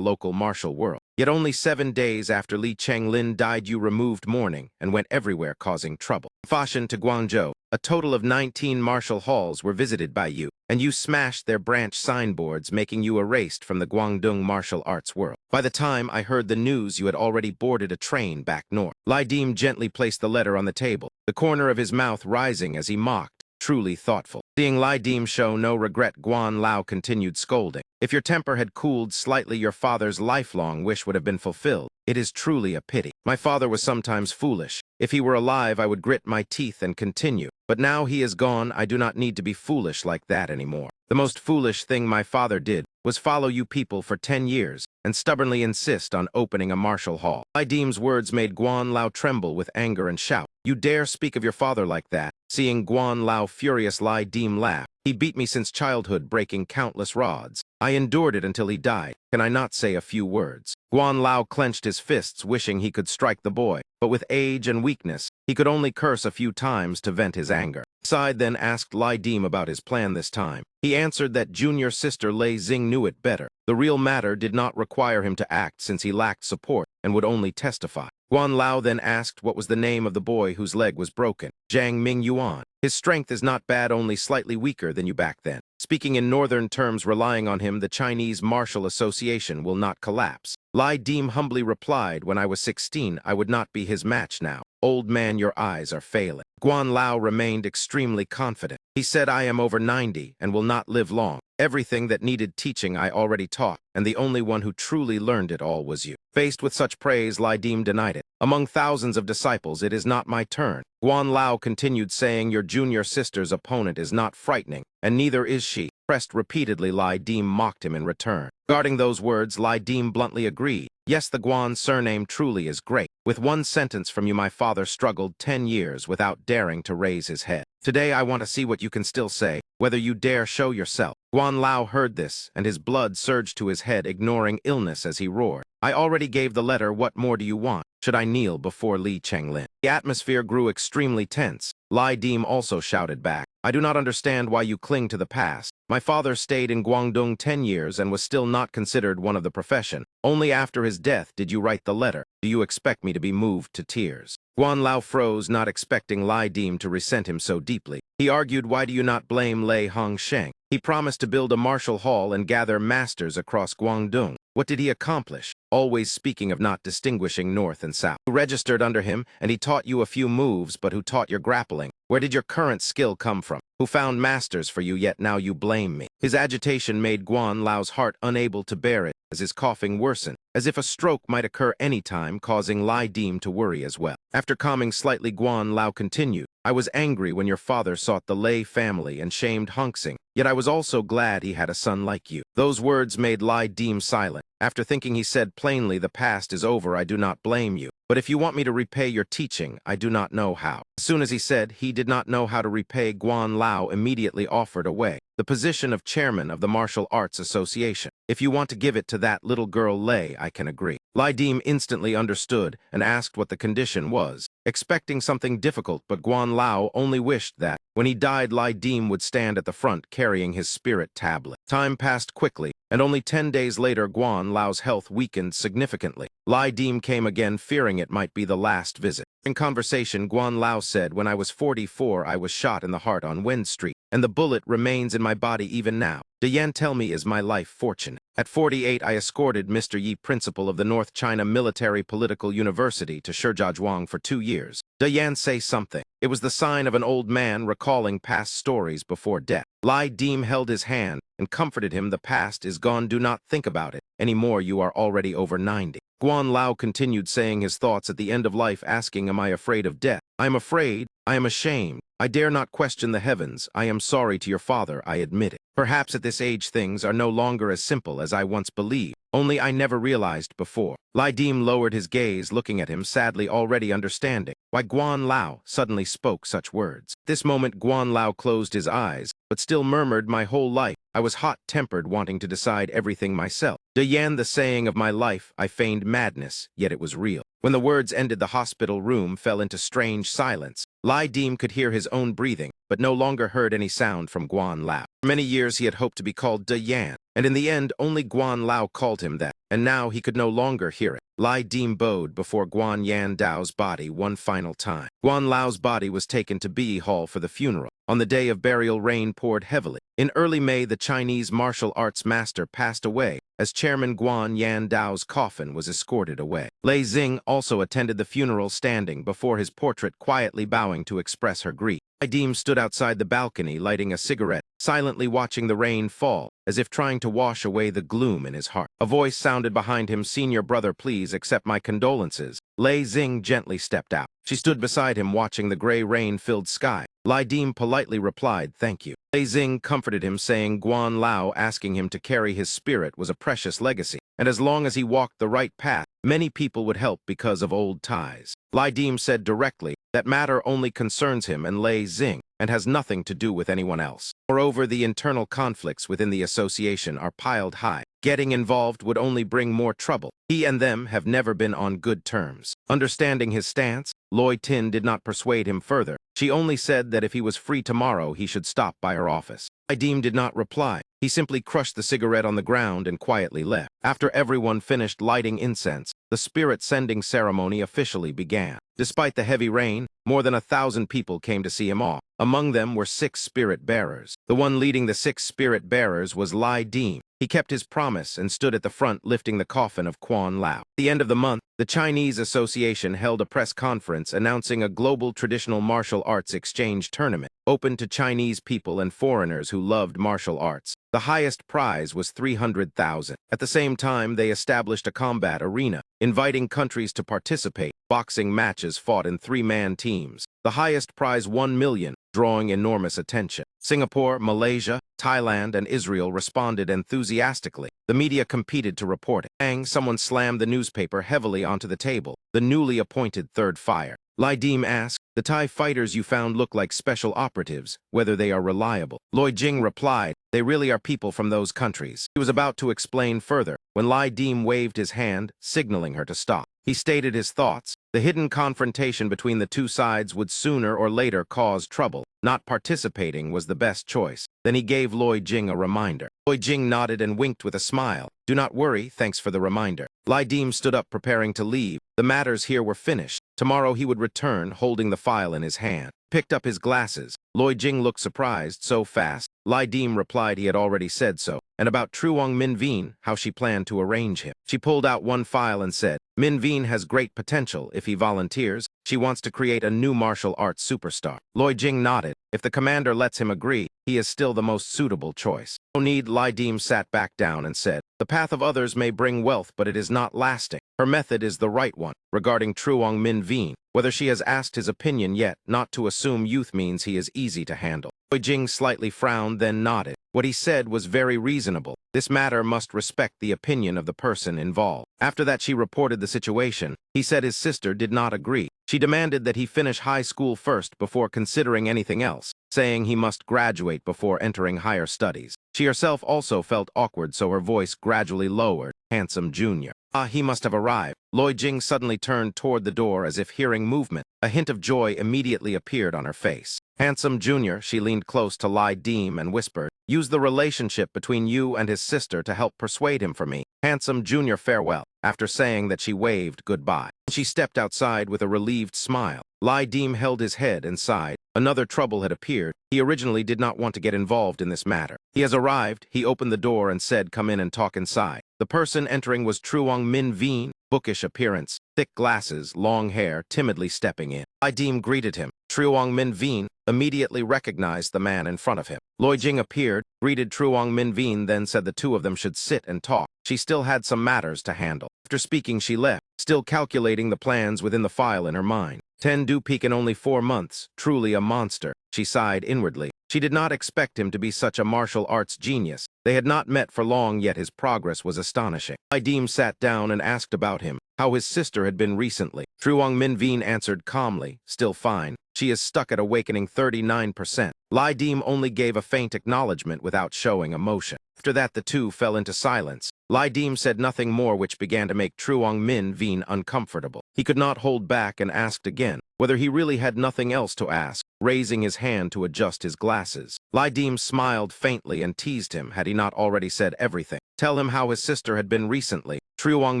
local martial world. Yet only 7 days after Li Chenglin died, you removed mourning and went everywhere causing trouble. Fashion to Guangzhou, a total of 19 martial halls were visited by you, and you smashed their branch signboards, making you erased from the Guangdong martial arts world. By the time I heard the news, you had already boarded a train back north. Lai Dim gently placed the letter on the table, the corner of his mouth rising as he mocked, truly thoughtful. Seeing Lai Dim show no regret, Guan Lao continued scolding. If your temper had cooled slightly, your father's lifelong wish would have been fulfilled. It is truly a pity. My father was sometimes foolish. If he were alive, I would grit my teeth and continue. But now he is gone, I do not need to be foolish like that anymore. The most foolish thing my father did was follow you people for 10 years and stubbornly insist on opening a martial hall. Lai Dim's words made Guan Lao tremble with anger and shout, "You dare speak of your father like that?" Seeing Guan Lao furious, Lai Dim laughed. He beat me since childhood, breaking countless rods. I endured it until he died. Can I not say a few words? Guan Lao clenched his fists, wishing he could strike the boy, but with age and weakness, he could only curse a few times to vent his anger. Side then asked Lai Dim about his plan this time. He answered that junior sister Lei Xing knew it better. The real matter did not require him to act since he lacked support and would only testify. Guan Lao then asked what was the name of the boy whose leg was broken. Zhang Ming Yuan. His strength is not bad, only slightly weaker than you back then. Speaking in northern terms, relying on him, the Chinese Martial Association will not collapse. Lai Dim humbly replied, when I was 16, I would not be his match now. Old man, your eyes are failing. Guan Lao remained extremely confident. He said, I am over 90 and will not live long. Everything that needed teaching I already taught, and the only one who truly learned it all was you. Faced with such praise, Lai Dim denied it. Among thousands of disciples, it is not my turn. Guan Lao continued saying, your junior sister's opponent is not frightening, and neither is she. Pressed repeatedly, Lai Dim mocked him in return. Guarding those words, Lai Dim bluntly agreed. Yes, the Guan surname truly is great. With one sentence from you, my father struggled 10 years without daring to raise his head. Today I want to see what you can still say, whether you dare show yourself. Guan Lao heard this, and his blood surged to his head, ignoring illness as he roared. I already gave the letter, what more do you want? Should I kneel before Li Chenglin? The atmosphere grew extremely tense. Lai Dim also shouted back, I do not understand why you cling to the past. My father stayed in Guangdong 10 years and was still not considered one of the profession. Only after his death did you write the letter. Do you expect me to be moved to tears? Guan Lao froze, not expecting Lai Dim to resent him so deeply. He argued, why do you not blame Lei Hongsheng? He promised to build a martial hall and gather masters across Guangdong. What did he accomplish? Always speaking of not distinguishing north and south. Who registered under him, and he taught you a few moves, but who taught your grappling? Where did your current skill come from? Who found masters for you, yet now you blame me? His agitation made Guan Lao's heart unable to bear it, as his coughing worsened, as if a stroke might occur any time, causing Lai Dim to worry as well. After calming slightly, Guan Lao continued, I was angry when your father sought the Lei family and shamed Hongxing, yet I was also glad he had a son like you. Those words made Lai Dim silent. After thinking, he said plainly, the past is over, I do not blame you. But if you want me to repay your teaching, I do not know how. As soon as he said he did not know how to repay, Guan Lao immediately offered away the position of chairman of the Martial Arts Association. If you want to give it to that little girl Lei, I can agree. Lai Dim instantly understood and asked what the condition was, expecting something difficult, but Guan Lao only wished that, when he died, Lai Dim would stand at the front carrying his spirit tablet. Time passed quickly, and only 10 days later, Guan Lao's health weakened significantly. Lai Dim came again, fearing it might be the last visit. In conversation, Guan Lao said, when I was 44, I was shot in the heart on Wen Street, and the bullet remains in my body even now. Yan tell me, is my life fortunate? At 48, I escorted Mr. Yi, principal of the North China Military Political University, to Shijiazhuang for 2 years. Yan say something. It was the sign of an old man recalling past stories before death. Lai Dim held his hand and comforted him. The past is gone, do not think about it anymore, you are already over 90. Guan Lao continued saying his thoughts at the end of life, asking, am I afraid of death? I am afraid, I am ashamed. I dare not question the heavens. I am sorry to your father, I admit it. Perhaps at this age things are no longer as simple as I once believed. Only I never realized before. Lai Dim lowered his gaze, looking at him sadly, already understanding why Guan Lao suddenly spoke such words. This moment Guan Lao closed his eyes, but still murmured, my whole life I was hot-tempered, wanting to decide everything myself. Yan, the saying of my life, I feigned madness, yet it was real. When the words ended, the hospital room fell into strange silence. Lai Dim could hear his own breathing, but no longer heard any sound from Guan Lao. For many years he had hoped to be called De Yan, and in the end only Guan Lao called him that, and now he could no longer hear it. Lai Dim bowed before Guan Yan Dao's body one final time. Guan Lao's body was taken to Bi Hall for the funeral. On the day of burial, rain poured heavily. In early May, the Chinese martial arts master passed away as Chairman Guan Yan Dao's coffin was escorted away. Lei Xing also attended the funeral, standing before his portrait, quietly bowing to express her grief. Lai Dim stood outside the balcony, lighting a cigarette, silently watching the rain fall, as if trying to wash away the gloom in his heart. A voice sounded behind him, "Senior brother, please accept my condolences." Lei Xing gently stepped out. She stood beside him, watching the gray rain-filled sky. Lai Dim politely replied, "Thank you." Lei Xing comforted him, saying Guan Lao asking him to carry his spirit was a precious legacy, and as long as he walked the right path, many people would help because of old ties. Lai Dim said directly, that matter only concerns him and Lei Xing, and has nothing to do with anyone else. Moreover, the internal conflicts within the association are piled high. Getting involved would only bring more trouble. He and them have never been on good terms. Understanding his stance, Loi Tin did not persuade him further. She only said that if he was free tomorrow, he should stop by her office. Lai Dim did not reply. He simply crushed the cigarette on the ground and quietly left. After everyone finished lighting incense, the spirit-sending ceremony officially began. Despite the heavy rain, more than 1,000 people came to see him off. Among them were 6 spirit bearers. The one leading the 6 spirit bearers was Lai Dim. He kept his promise and stood at the front lifting the coffin of Guan Lao. At the end of the month, the Chinese Association held a press conference announcing a global traditional martial arts exchange tournament, open to Chinese people and foreigners who loved martial arts. The highest prize was 300,000. At the same time, they established a combat arena, inviting countries to participate. Boxing matches fought in 3-man teams. The highest prize 1 million, drawing enormous attention. Singapore, Malaysia, Thailand, and Israel responded enthusiastically. The media competed to report it. Bang, someone slammed the newspaper heavily onto the table. The newly appointed third fire. Lai Dim asked, "The Thai fighters you found look like special operatives, whether they are reliable." Loi Jing replied, "They really are people from those countries." He was about to explain further when Lai Dim waved his hand, signaling her to stop. He stated his thoughts. The hidden confrontation between the two sides would sooner or later cause trouble. Not participating was the best choice. Then he gave Loi Jing a reminder. Loi Jing nodded and winked with a smile. "Do not worry, thanks for the reminder." Lai Dim stood up, preparing to leave. The matters here were finished. Tomorrow he would return, holding the file in his hand. Picked up his glasses. Loi Jing looked surprised. "So fast?" Lai Dim replied he had already said so. And about Truong Min Veen, how she planned to arrange him. She pulled out one file and said, "Min Veen has great potential if he volunteers. She wants to create a new martial arts superstar." Loi Jing nodded. If the commander lets him agree, he is still the most suitable choice. No need. Lai Dim sat back down and said, "The path of others may bring wealth, but it is not lasting. Her method is the right one." Regarding Truong Min Veen, whether she has asked his opinion yet, not to assume youth means he is easy to handle. Loi Jing slightly frowned, then nodded. What he said was very reasonable. This matter must respect the opinion of the person involved. After that, she reported the situation. He said his sister did not agree. She demanded that he finish high school first before considering anything else, saying he must graduate before entering higher studies. She herself also felt awkward, so her voice gradually lowered. "Handsome Junior." Ah, he must have arrived. Loi Jing suddenly turned toward the door as if hearing movement. A hint of joy immediately appeared on her face. "Handsome Junior," she leaned close to Lai Dim and whispered, "Use the relationship between you and his sister to help persuade him for me. Handsome Junior, farewell." After saying that, she waved goodbye. She stepped outside with a relieved smile. Lai Dim held his head and sighed. Another trouble had appeared. He originally did not want to get involved in this matter. He has arrived. He opened the door and said, "Come in and talk inside." The person entering was Truong Min Veen, bookish appearance, thick glasses, long hair, timidly stepping in. Lai Dim greeted him. Truong Min Veen immediately recognized the man in front of him. Loi Jing appeared, greeted Truong Min Veen, then said the two of them should sit and talk. She still had some matters to handle. After speaking, she left, still calculating the plans within the file in her mind. 10 do peak in only 4 months, truly a monster. She sighed inwardly. She did not expect him to be such a martial arts genius. They had not met for long, yet his progress was astonishing. Lai Dim sat down and asked about him, how his sister had been recently. Truong Min Veen answered calmly, "Still fine. She is stuck at awakening 39%. Lai Dim only gave a faint acknowledgement without showing emotion. After that, the two fell into silence. Lai Dim said nothing more, which began to make Truong Min Veen uncomfortable. He could not hold back and asked again, whether he really had nothing else to ask, raising his hand to adjust his glasses. Lai Dim smiled faintly and teased him, had he not already said everything. Tell him how his sister had been recently. Truong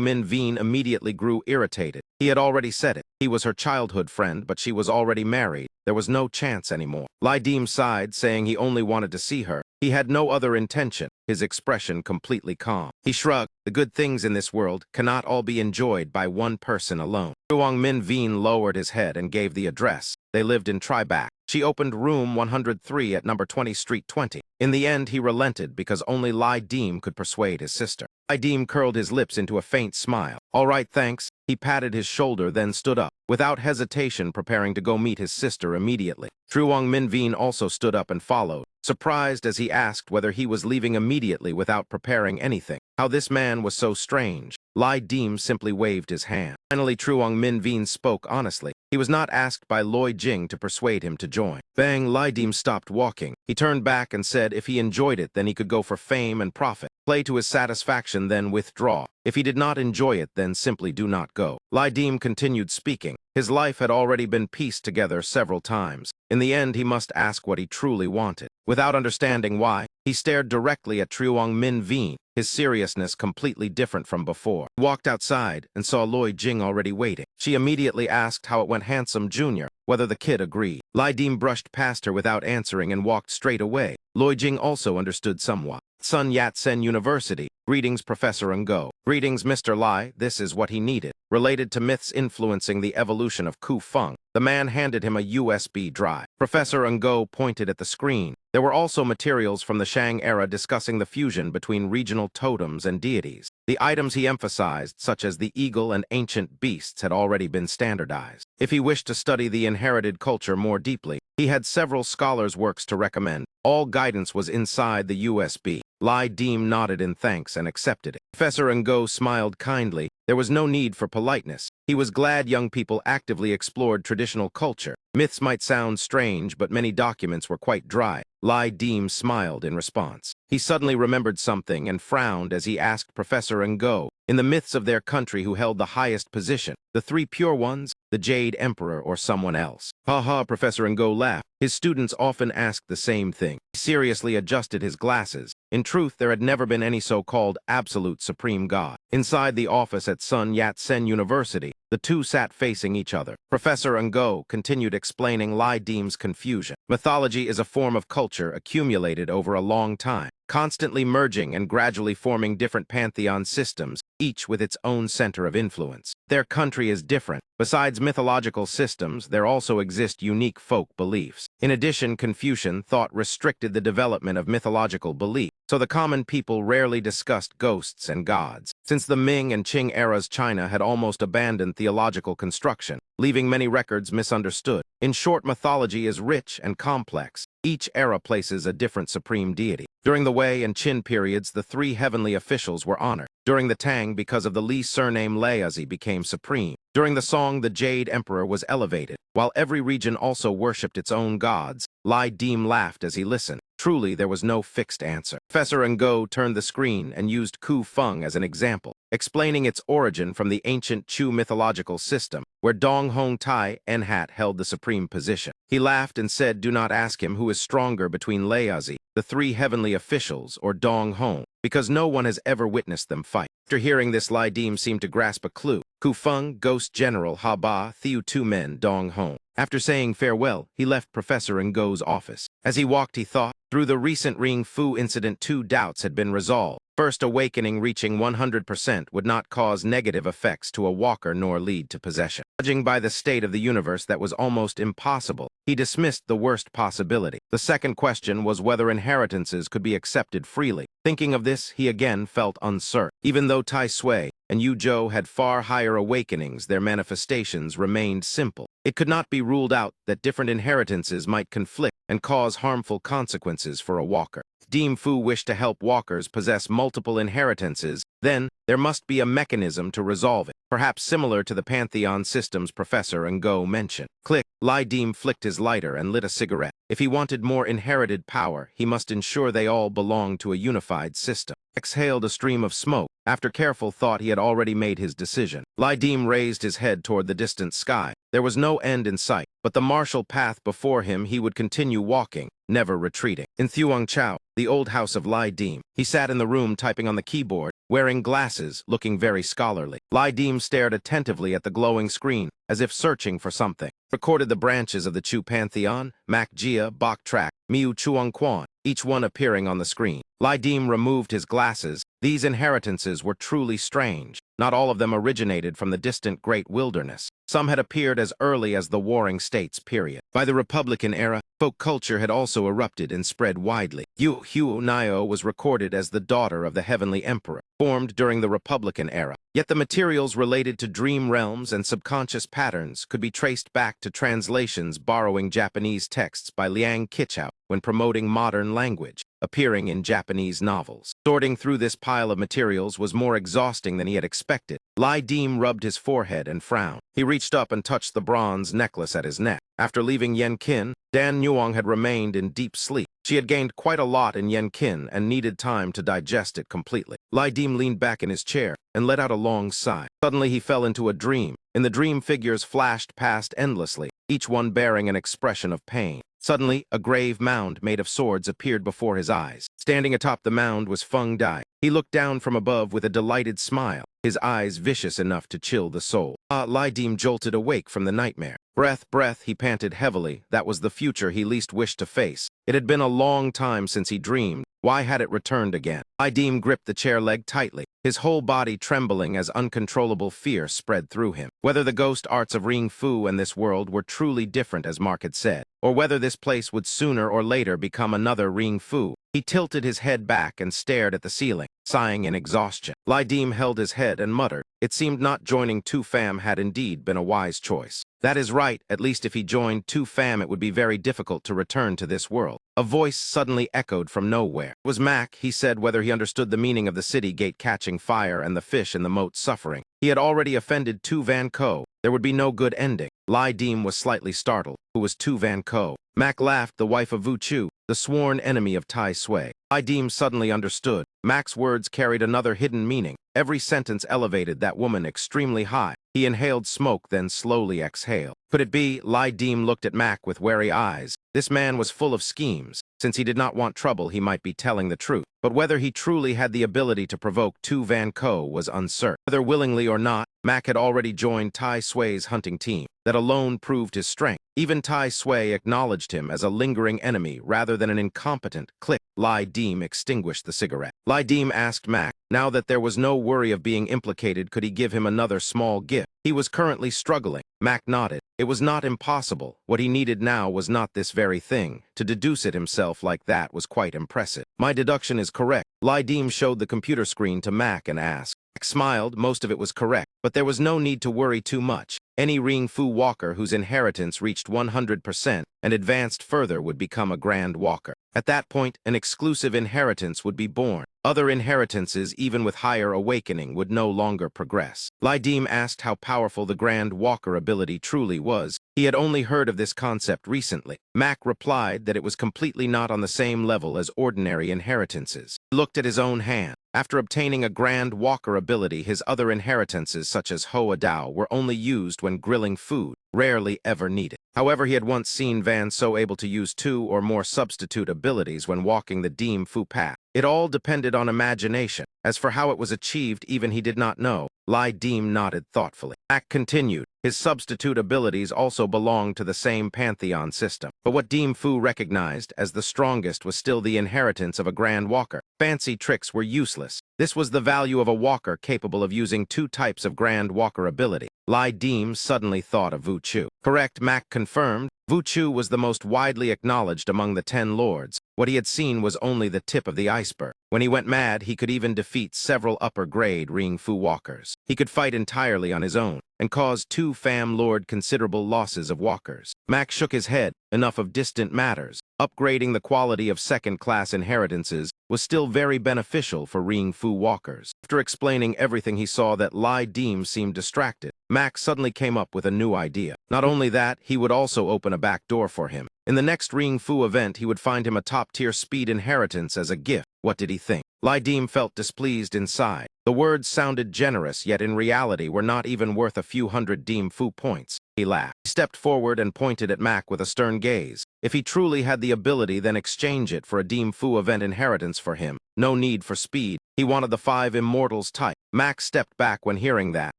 Min Veen immediately grew irritated. He had already said it. He was her childhood friend, but she was already married. There was no chance anymore. Lai Dim sighed, saying he only wanted to see her. He had no other intention, his expression completely calm. He shrugged. The good things in this world cannot all be enjoyed by one person alone. Truong Min Veen lowered his head and gave the address. They lived in Tribac. She opened room 103 at number 20 Street 20. In the end, he relented because only Lai Dim could persuade his sister. Lai Dim curled his lips into a faint smile. All right, thanks. He patted his shoulder, then stood up, without hesitation, preparing to go meet his sister immediately. Truong Min Veen also stood up and followed, surprised as he asked whether he was leaving immediately without preparing anything. How this man was so strange. Lai Dim simply waved his hand. Finally, Truong Min Veen spoke honestly. He was not asked by Loi Jing to persuade him to join. Bang, Lai Dim stopped walking. He turned back and said if he enjoyed it, then he could go for fame and profit. Play to his satisfaction, then withdraw. If he did not enjoy it, then simply do not go. Lai Dim continued speaking. His life had already been pieced together several times. In the end, he must ask what he truly wanted. Without understanding why, he stared directly at Truong Min Veen, his seriousness completely different from before. He walked outside and saw Loi Jing already waiting. She immediately asked how it went Handsome Jr., whether the kid agreed. Lai Dim brushed past her without answering and walked straight away. Loi Jing also understood somewhat. Sun Yat-sen University. Greetings, Professor Ngo. Greetings, Mr. Lai. This is what he needed. Related to myths influencing the evolution of Ku Feng. The man handed him a USB drive. Professor Ngo pointed at the screen. There were also materials from the Shang era discussing the fusion between regional totems and deities. The items he emphasized, such as the eagle and ancient beasts, had already been standardized. If he wished to study the inherited culture more deeply, he had several scholars' works to recommend. All guidance was inside the USB. Lai Dim nodded in thanks and accepted it. Professor Ngo smiled kindly. There was no need for politeness. He was glad young people actively explored traditional culture. Myths might sound strange, but many documents were quite dry. Lai Dim smiled in response. He suddenly remembered something and frowned as he asked Professor Ngo, in the myths of their country, who held the highest position? The three pure ones, the Jade Emperor, or someone else? Ha ha, Professor Ngo laughed. His students often asked the same thing. He seriously adjusted his glasses. In truth, there had never been any so-called absolute supreme god. Inside the office at Sun Yat-sen University, the two sat facing each other. Professor Ngo continued explaining Lai Dim's confusion. Mythology is a form of culture accumulated over a long time, constantly merging and gradually forming different pantheon systems, each with its own center of influence. Their country is different. Besides mythological systems, there also exist unique folk beliefs. In addition, Confucian thought restricted the development of mythological belief, so the common people rarely discussed ghosts and gods. Since the Ming and Qing eras, China had almost abandoned theological construction, leaving many records misunderstood. In short, mythology is rich and complex. Each era places a different supreme deity. During the Wei and Qin periods, the three heavenly officials were honored. During the Tang, because of the Li surname, Leiazi became supreme. During the Song, the Jade Emperor was elevated. While every region also worshipped its own gods, Lai Dim laughed as he listened. Truly, there was no fixed answer. Professor Ngo turned the screen and used Ku Feng as an example, explaining its origin from the ancient Chu mythological system, where Dong Hong Tai Nhat held the supreme position. He laughed and said, do not ask him who is stronger between Leiazi, the three heavenly officials, or Dong Hong, because no one has ever witnessed them fight. After hearing this, Lai Dim seemed to grasp a clue. Ku Feng, Ghost General, Ha Ba, Thiu two men, Dong Hong. After saying farewell, he left Professor Ngo's office. As he walked, he thought, through the recent Ring Fu incident, two doubts had been resolved. First, awakening reaching 100% would not cause negative effects to a walker nor lead to possession. Judging by the state of the universe, that was almost impossible. He dismissed the worst possibility. The second question was whether inheritances could be accepted freely. Thinking of this, he again felt uncertain. Even though Tai Sui and Yu Zhou had far higher awakenings, their manifestations remained simple. It could not be ruled out that different inheritances might conflict and cause harmful consequences for a walker. Deem Fu wished to help walkers possess multiple inheritances, then there must be a mechanism to resolve it, perhaps similar to the Pantheon systems Professor Ngo mentioned. Click. Lai Deem flicked his lighter and lit a cigarette. If he wanted more inherited power, he must ensure they all belonged to a unified system. Exhaled a stream of smoke. After careful thought, he had already made his decision. Lai Deem raised his head toward the distant sky. There was no end in sight, but the martial path before him he would continue walking, never retreating. In Thuong Chau, the old house of Lai Deem, he sat in the room typing on the keyboard, wearing glasses, looking very scholarly. Lai Deem stared attentively at the glowing screen, as if searching for something. Recorded the branches of the Chu Pantheon, Mak Jia, Bok Trak, Miu Chuang Quan, each one appearing on the screen. Lai Deem removed his glasses. These inheritances were truly strange. Not all of them originated from the distant Great Wilderness. Some had appeared as early as the Warring States period. By the Republican era, folk culture had also erupted and spread widely. Yu Hu Nio was recorded as the daughter of the Heavenly Emperor, formed during the Republican era. Yet the materials related to dream realms and subconscious patterns could be traced back to translations borrowing Japanese texts by Liang Qichao when promoting modern language, appearing in Japanese novels. Sorting through this pile of materials was more exhausting than he had expected. Lai Deem rubbed his forehead and frowned. He reached up and touched the bronze necklace at his neck. After leaving Yenkin, Dan Nuong had remained in deep sleep. She had gained quite a lot in Yenkin and needed time to digest it completely. Lai Deem leaned back in his chair and let out a long sigh. Suddenly he fell into a dream. In the dream, figures flashed past endlessly, each one bearing an expression of pain. Suddenly, a grave mound made of swords appeared before his eyes. Standing atop the mound was Feng Dai. He looked down from above with a delighted smile, his eyes vicious enough to chill the soul. Lai Deem jolted awake from the nightmare. Breath, he panted heavily. That was the future he least wished to face. It had been a long time since he dreamed. Why had it returned again? Lai Deem gripped the chair leg tightly, his whole body trembling as uncontrollable fear spread through him. Whether the ghost arts of Ring Fu and this world were truly different as Mark had said, or whether this place would sooner or later become another Ring Fu, he tilted his head back and stared at the ceiling, sighing in exhaustion. Lai Deem held his head and muttered. It seemed not joining Tu Fam had indeed been a wise choice. That is right, at least if he joined Tu Fam it would be very difficult to return to this world. A voice suddenly echoed from nowhere. It was Mac. He said whether he understood the meaning of the city gate catching fire and the fish in the moat suffering. He had already offended Tu Van Ko. There would be no good ending. Lai Deem was slightly startled. Who was Tu Van Ko? Mac laughed, the wife of Vu Chu, the sworn enemy of Tai Sui. Lai Deem suddenly understood. Mac's words carried another hidden meaning. Every sentence elevated that woman extremely high. He inhaled smoke, then slowly exhaled. Could it be? Lai Deem looked at Mac with wary eyes. This man was full of schemes. Since he did not want trouble, he might be telling the truth. But whether he truly had the ability to provoke Tu Van Ko was uncertain. Whether willingly or not, Mac had already joined Tai Sui's hunting team. That alone proved his strength. Even Tai Sui acknowledged him as a lingering enemy rather than an incompetent. Click. Lai Deem extinguished the cigarette. Lai Deem asked Mac, now that there was no worry of being implicated, could he give him another small gift? He was currently struggling. Mac nodded. It was not impossible. What he needed now was not this very thing. To deduce it himself like that was quite impressive. My deduction is correct. Lai Deem showed the computer screen to Mac and asked. Mac smiled. Most of it was correct, but there was no need to worry too much. Any Ring Fu walker whose inheritance reached 100% and advanced further would become a Grand Walker. At that point, an exclusive inheritance would be born. Other inheritances, even with higher awakening, would no longer progress. Lai Deem asked how powerful the Grand Walker ability truly was. He had only heard of this concept recently. Mac replied that it was completely not on the same level as ordinary inheritances. He looked at his own hand. After obtaining a Grand Walker ability, his other inheritances, such as Hoa Dao, were only used when grilling food, rarely ever needed. However, he had once seen Van So able to use 2 or more substitute abilities when walking the Deem Fu path. It all depended on imagination. As for how it was achieved, even he did not know. Lai Deem nodded thoughtfully. Mac continued. His substitute abilities also belonged to the same Pantheon system. But what Deem Fu recognized as the strongest was still the inheritance of a Grand Walker. Fancy tricks were useless. This was the value of a walker capable of using 2 types of Grand Walker ability. Lai Deem suddenly thought of Vu Chu. Correct, Mac confirmed. Wu Chu was the most widely acknowledged among the 10 lords. What he had seen was only the tip of the iceberg. When he went mad, he could even defeat several upper-grade Ring Fu walkers. He could fight entirely on his own, and caused 2 fam lord considerable losses of walkers. Mac shook his head. Enough of distant matters. Upgrading the quality of second-class inheritances was still very beneficial for Ring Fu walkers. After explaining everything, he saw that Lai Deem seemed distracted. Mac suddenly came up with a new idea. Not only that, he would also open a back door for him. In the next Ring Fu event, he would find him a top-tier speed inheritance as a gift. What did he think? Lai Deem felt displeased inside. The words sounded generous, yet in reality were not even worth a few hundred Deem Fu points. He laughed. He stepped forward and pointed at Mac with a stern gaze. If he truly had the ability, then exchange it for a Deem Fu event inheritance for him. No need for speed. He wanted the 5 immortals type. Mac stepped back when hearing that,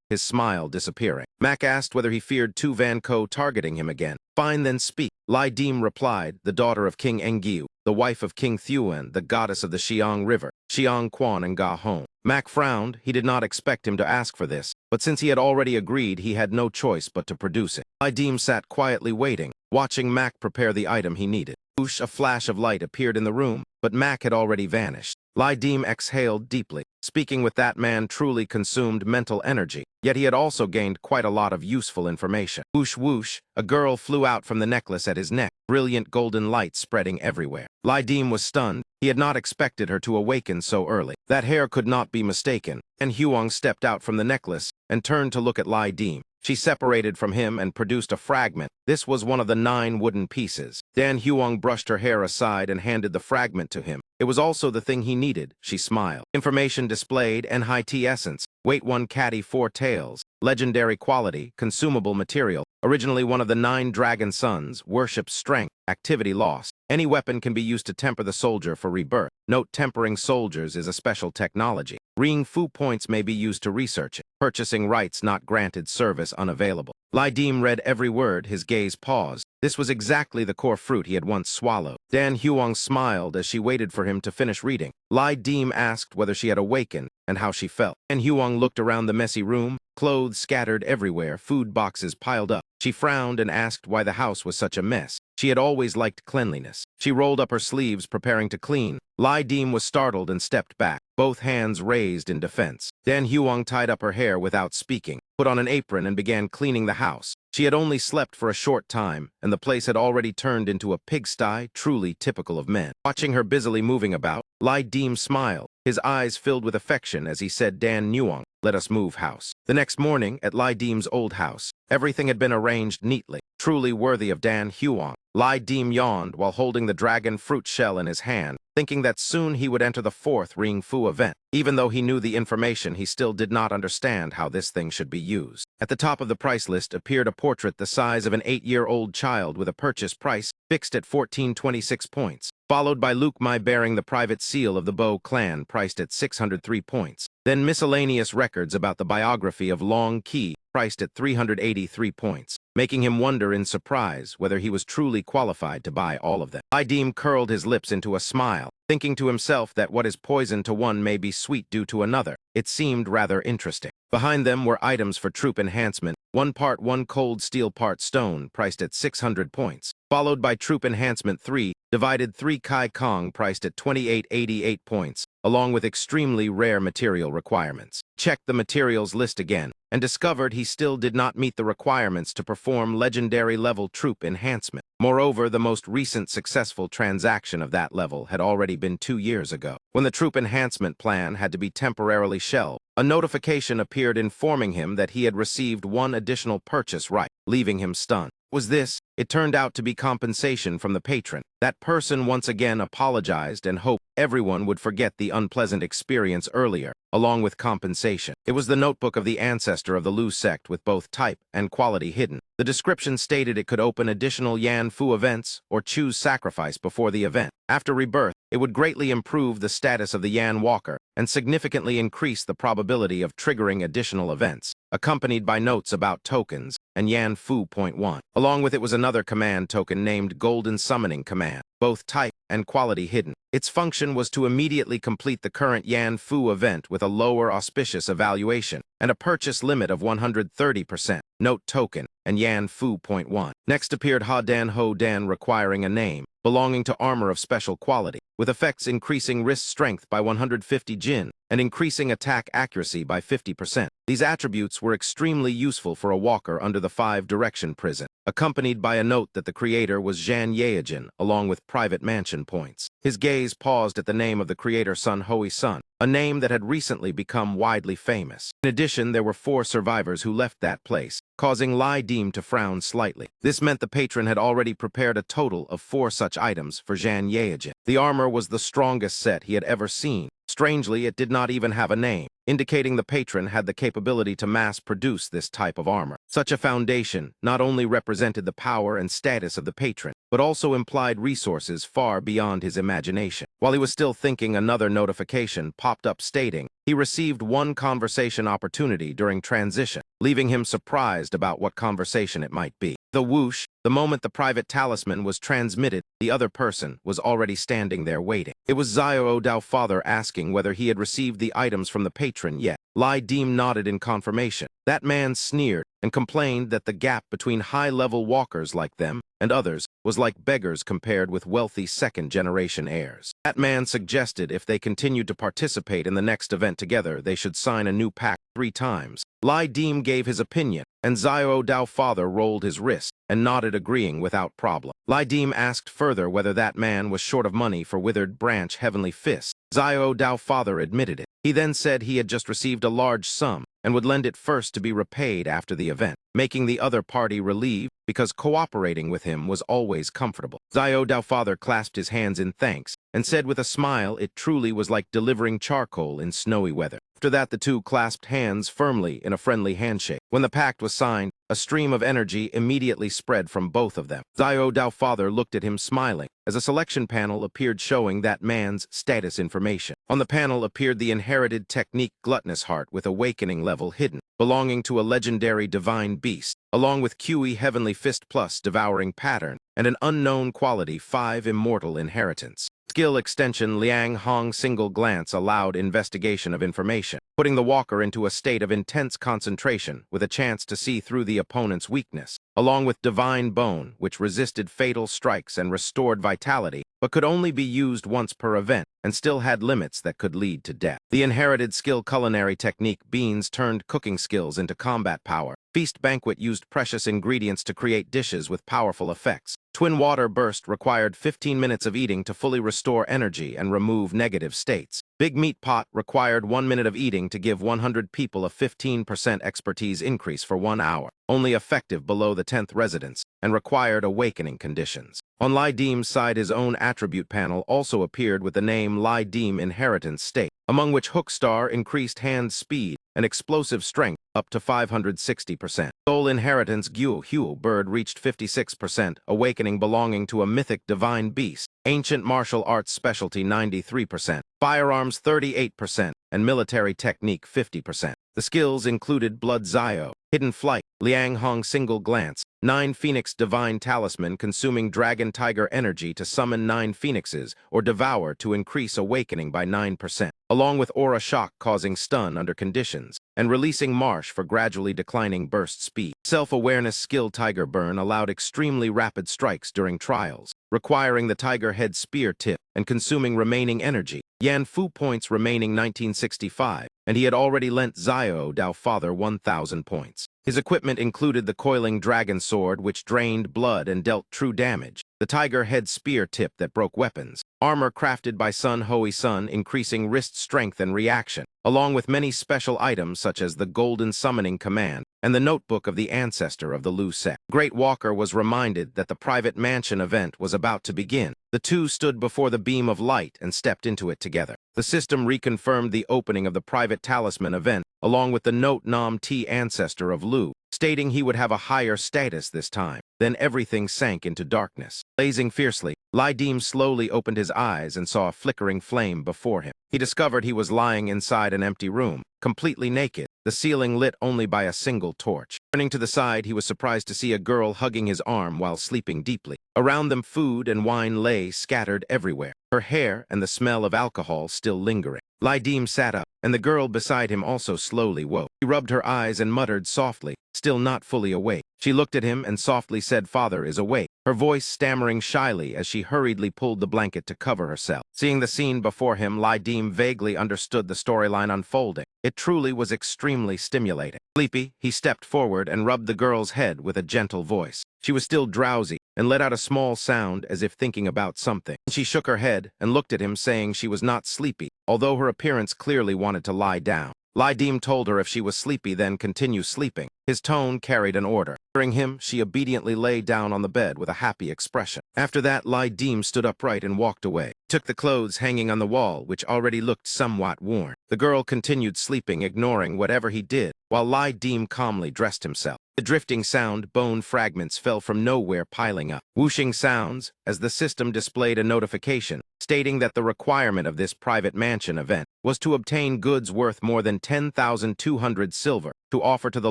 his smile disappearing. Mac asked whether he feared Tu Van Ko targeting him again. Fine, then speak. Lai Deem replied, the daughter of King Engiu, the wife of King Thuan, the goddess of the Xiang River, Xiang Quan and Ga Hong. Mac frowned. He did not expect him to ask for this, but since he had already agreed, he had no choice but to produce it. Lai Deem sat quietly waiting, watching Mac prepare the item he needed. Whoosh, a flash of light appeared in the room, but Mac had already vanished. Lai Deem exhaled deeply. Speaking with that man truly consumed mental energy, yet he had also gained quite a lot of useful information. Whoosh whoosh, a girl flew out from the necklace at his neck, brilliant golden light spreading everywhere. Lai Deem was stunned. He had not expected her to awaken so early. That hair could not be mistaken, and Huang stepped out from the necklace and turned to look at Lai Deem. She separated from him and produced a fragment. This was one of the 9 wooden pieces. Dan Huang brushed her hair aside and handed the fragment to him. It was also the thing he needed. She smiled. Information displayed, NHT essence, weight 1 catty 4 tails, legendary quality, consumable material, originally one of the 9 dragon sons, worships strength, activity lost. Any weapon can be used to temper the soldier for rebirth. Note, tempering soldiers is a special technology. Ring Fu points may be used to research it. Purchasing rights not granted, service unavailable. Lai Deem read every word, his gaze paused. This was exactly the core fruit he had once swallowed. Dan Huang smiled as she waited for him to finish reading. Lai Deem asked whether she had awakened and how she felt. Dan Huang looked around the messy room, clothes scattered everywhere, food boxes piled up. She frowned and asked why the house was such a mess. She had always liked cleanliness. She rolled up her sleeves, preparing to clean. Lai Deem was startled and stepped back, both hands raised in defense. Dan Huang tied up her hair without speaking, put on an apron and began cleaning the house. She had only slept for a short time, and the place had already turned into a pigsty, truly typical of men. Watching her busily moving about, Lai Deem smiled, his eyes filled with affection as he said, Dan Huang, let us move house. The next morning, at Lai Deem's old house, everything had been arranged neatly, truly worthy of Dan Huang. Lai Deem yawned while holding the dragon fruit shell in his hand, thinking that soon he would enter the 4th Ring Fu event. Even though he knew the information, he still did not understand how this thing should be used. At the top of the price list appeared a portrait the size of an 8-year-old child with a purchase price fixed at 1426 points, followed by Luke Mai bearing the private seal of the Bo clan priced at 603 points. Then miscellaneous records about the biography of Long Qi priced at 383 points, making him wonder in surprise whether he was truly qualified to buy all of them. Lai Deem curled his lips into a smile, thinking to himself that what is poison to one may be sweet due to another. It seemed rather interesting. Behind them were items for troop enhancement, 1 part 1 cold steel part stone priced at 600 points, followed by troop enhancement 3, divided 3 Kai Kong priced at 2888 points, along with extremely rare material requirements. Checked the materials list again, and discovered he still did not meet the requirements to perform legendary level troop enhancement. Moreover, the most recent successful transaction of that level had already been 2 years ago. When the troop enhancement plan had to be temporarily shelved, a notification appeared informing him that he had received 1 additional purchase right, leaving him stunned. Was this? It turned out to be compensation from the patron. That person once again apologized and hoped everyone would forget the unpleasant experience earlier, along with compensation. It was the notebook of the ancestor of the Lu sect with both type and quality hidden. The description stated it could open additional Yan Fu events or choose sacrifice before the event. After rebirth, it would greatly improve the status of the Yan Walker and significantly increase the probability of triggering additional events, accompanied by notes about tokens and Yan Fu.1. Along with it was another command token named Golden Summoning Command, both type and quality hidden. Its function was to immediately complete the current Yan Fu event with a lower auspicious evaluation and a purchase limit of 130%, note token, and Yan Fu.1. Next appeared Ha Dan Ho Dan requiring a name, belonging to armor of special quality, with effects increasing wrist strength by 150 Jin and increasing attack accuracy by 50%. These attributes were extremely useful for a walker under the 5-direction prison, accompanied by a note that the creator was Zhan Yeajin, along with private mansion points. His gaze paused at the name of the creator Sun Hoi Sun, a name that had recently become widely famous. In addition, there were 4 survivors who left that place, causing Lai Dim to frown slightly. This meant the patron had already prepared a total of 4 such items for Zhan Yeajin. The armor was the strongest set he had ever seen. Strangely, it did not even have a name, indicating the patron had the capability to mass-produce this type of armor. Such a foundation not only represented the power and status of the patron, but also implied resources far beyond his imagination. While he was still thinking, another notification popped up stating he received one conversation opportunity during transition, leaving him surprised about what conversation it might be. The whoosh, the moment the private talisman was transmitted, the other person was already standing there waiting. It was Xiao Dao father asking whether he had received the items from the patron yet. Lai Dim nodded in confirmation. That man sneered and complained that the gap between high-level walkers like them and others was like beggars compared with wealthy second-generation heirs. That man suggested if they continued to participate in the next event together, they should sign a new pact 3 times. Lai Dim gave his opinion, and Xiao Dao father rolled his wrist and nodded, agreeing without problem. Lai Dim asked further whether that man was short of money for Withered Branch Heavenly Fist. Xiao Dao father admitted it. He then said he had just received a large sum and would lend it first to be repaid after the event, making the other party relieved because cooperating with him was always comfortable. Xiao Dao father clasped his hands in thanks and said with a smile it truly was like delivering charcoal in snowy weather. After that, the two clasped hands firmly in a friendly handshake. When the pact was signed, a stream of energy immediately spread from both of them. Xiao Dao father looked at him smiling as a selection panel appeared showing that man's status information. On the panel appeared the inherited technique Gluttonous Heart with awakening level hidden, belonging to a legendary divine beast, along with QE Heavenly Fist Plus devouring pattern and an unknown quality 5 immortal inheritance. Skill extension Liang Hong Single Glance allowed investigation of information, putting the walker into a state of intense concentration with a chance to see through the opponent's weakness, along with Divine Bone, which resisted fatal strikes and restored vitality, but could only be used once per event and still had limits that could lead to death. The inherited skill Culinary Technique Beans turned cooking skills into combat power. Feast Banquet used precious ingredients to create dishes with powerful effects. Twin Water Burst required 15 minutes of eating to fully restore energy and remove negative states. Big Meat Pot required 1 minute of eating to give 100 people a 15% expertise increase for 1 hour, only effective below the 10th residence, and required awakening conditions. On Lai Dim's side, his own attribute panel also appeared with the name Lai Dim Inheritance State, among which Hookstar increased hand speed and explosive strength up to 560%. Soul Inheritance Gyu Hue Bird reached 56%, awakening belonging to a mythic divine beast. Ancient Martial Arts Specialty 93%, Firearms 38%, and Military Technique 50%. The skills included Blood Zio, Hidden Flight, Liang Hong Single Glance, 9 Phoenix Divine Talisman consuming Dragon Tiger energy to summon 9 phoenixes or devour to increase awakening by 9%, along with Aura Shock causing stun under conditions, and releasing Marsh for gradually declining burst speed. Self-awareness skill Tiger Burn allowed extremely rapid strikes during trials, requiring the Tiger Head Spear tip and consuming remaining energy. Yan Fu points remaining 1965, and he had already lent Xiao Dao father 1,000 points. His equipment included the coiling dragon sword, which drained blood and dealt true damage, the Tiger Head Spear tip that broke weapons, armor crafted by Sun Hoi Sun increasing wrist strength and reaction, along with many special items such as the Golden Summoning Command and the Notebook of the Ancestor of the Lu sect. Great Walker was reminded that the private mansion event was about to begin. The two stood before the beam of light and stepped into it together. The system reconfirmed the opening of the private talisman event, along with the Note Nam T Ancestor of Lu, stating he would have a higher status this time. Then everything sank into darkness. Blazing fiercely, Lai Dim slowly opened his eyes and saw a flickering flame before him. He discovered he was lying inside an empty room, completely naked, the ceiling lit only by a single torch. Turning to the side, he was surprised to see a girl hugging his arm while sleeping deeply. Around them, food and wine lay scattered everywhere, her hair and the smell of alcohol still lingering. Lai Dim sat up, and the girl beside him also slowly woke. She rubbed her eyes and muttered softly, still not fully awake. She looked at him and softly said, "Father is awake," her voice stammering shyly as she hurriedly pulled the blanket to cover herself. Seeing the scene before him, Lai Dim vaguely understood the storyline unfolding. It truly was extremely stimulating. Sleepy, he stepped forward and rubbed the girl's head with a gentle voice. She was still drowsy and let out a small sound as if thinking about something. She shook her head and looked at him, saying she was not sleepy, although her appearance clearly wanted to lie down. Lai Dim told her if she was sleepy, then continue sleeping. His tone carried an order. Hearing him, she obediently lay down on the bed with a happy expression. After that, Lai Dim stood upright and walked away. He took the clothes hanging on the wall, which already looked somewhat worn. The girl continued sleeping, ignoring whatever he did, while Lai Dim calmly dressed himself. The drifting sound, bone fragments fell from nowhere, piling up. Whooshing sounds as the system displayed a notification stating that the requirement of this private mansion event was to obtain goods worth more than 10,200 silver to offer to the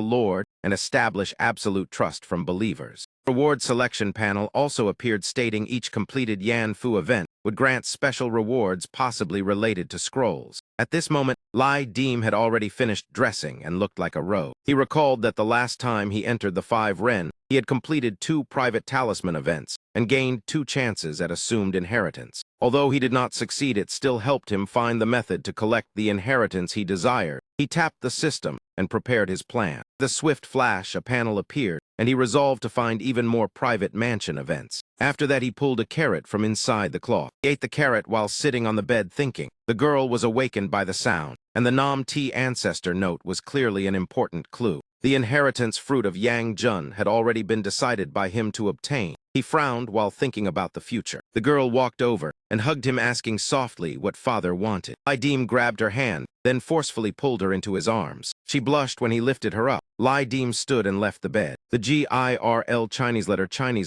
Lord and establish absolute trust from believers. Reward selection panel also appeared stating each completed Yan Fu event would grant special rewards possibly related to scrolls. At this moment, Lai Dim had already finished dressing and looked like a rogue. He recalled that the last time he entered the 5 Ren, he had completed 2 private talisman events and gained 2 chances at assumed inheritance. Although he did not succeed, it still helped him find the method to collect the inheritance he desired. He tapped the system and prepared his plan. With a swift flash, a panel appeared, and he resolved to find even more private mansion events. After that, he pulled a carrot from inside the cloth. He ate the carrot while sitting on the bed thinking. The girl was awakened by the sound, and the Nam T ancestor note was clearly an important clue. The inheritance fruit of Yang Jun had already been decided by him to obtain. He frowned while thinking about the future. The girl walked over and hugged him, asking softly what father wanted. Lai Dim grabbed her hand, then forcefully pulled her into his arms. She blushed when he lifted her up. Lai Dim stood and left the bed. The GIRL Chinese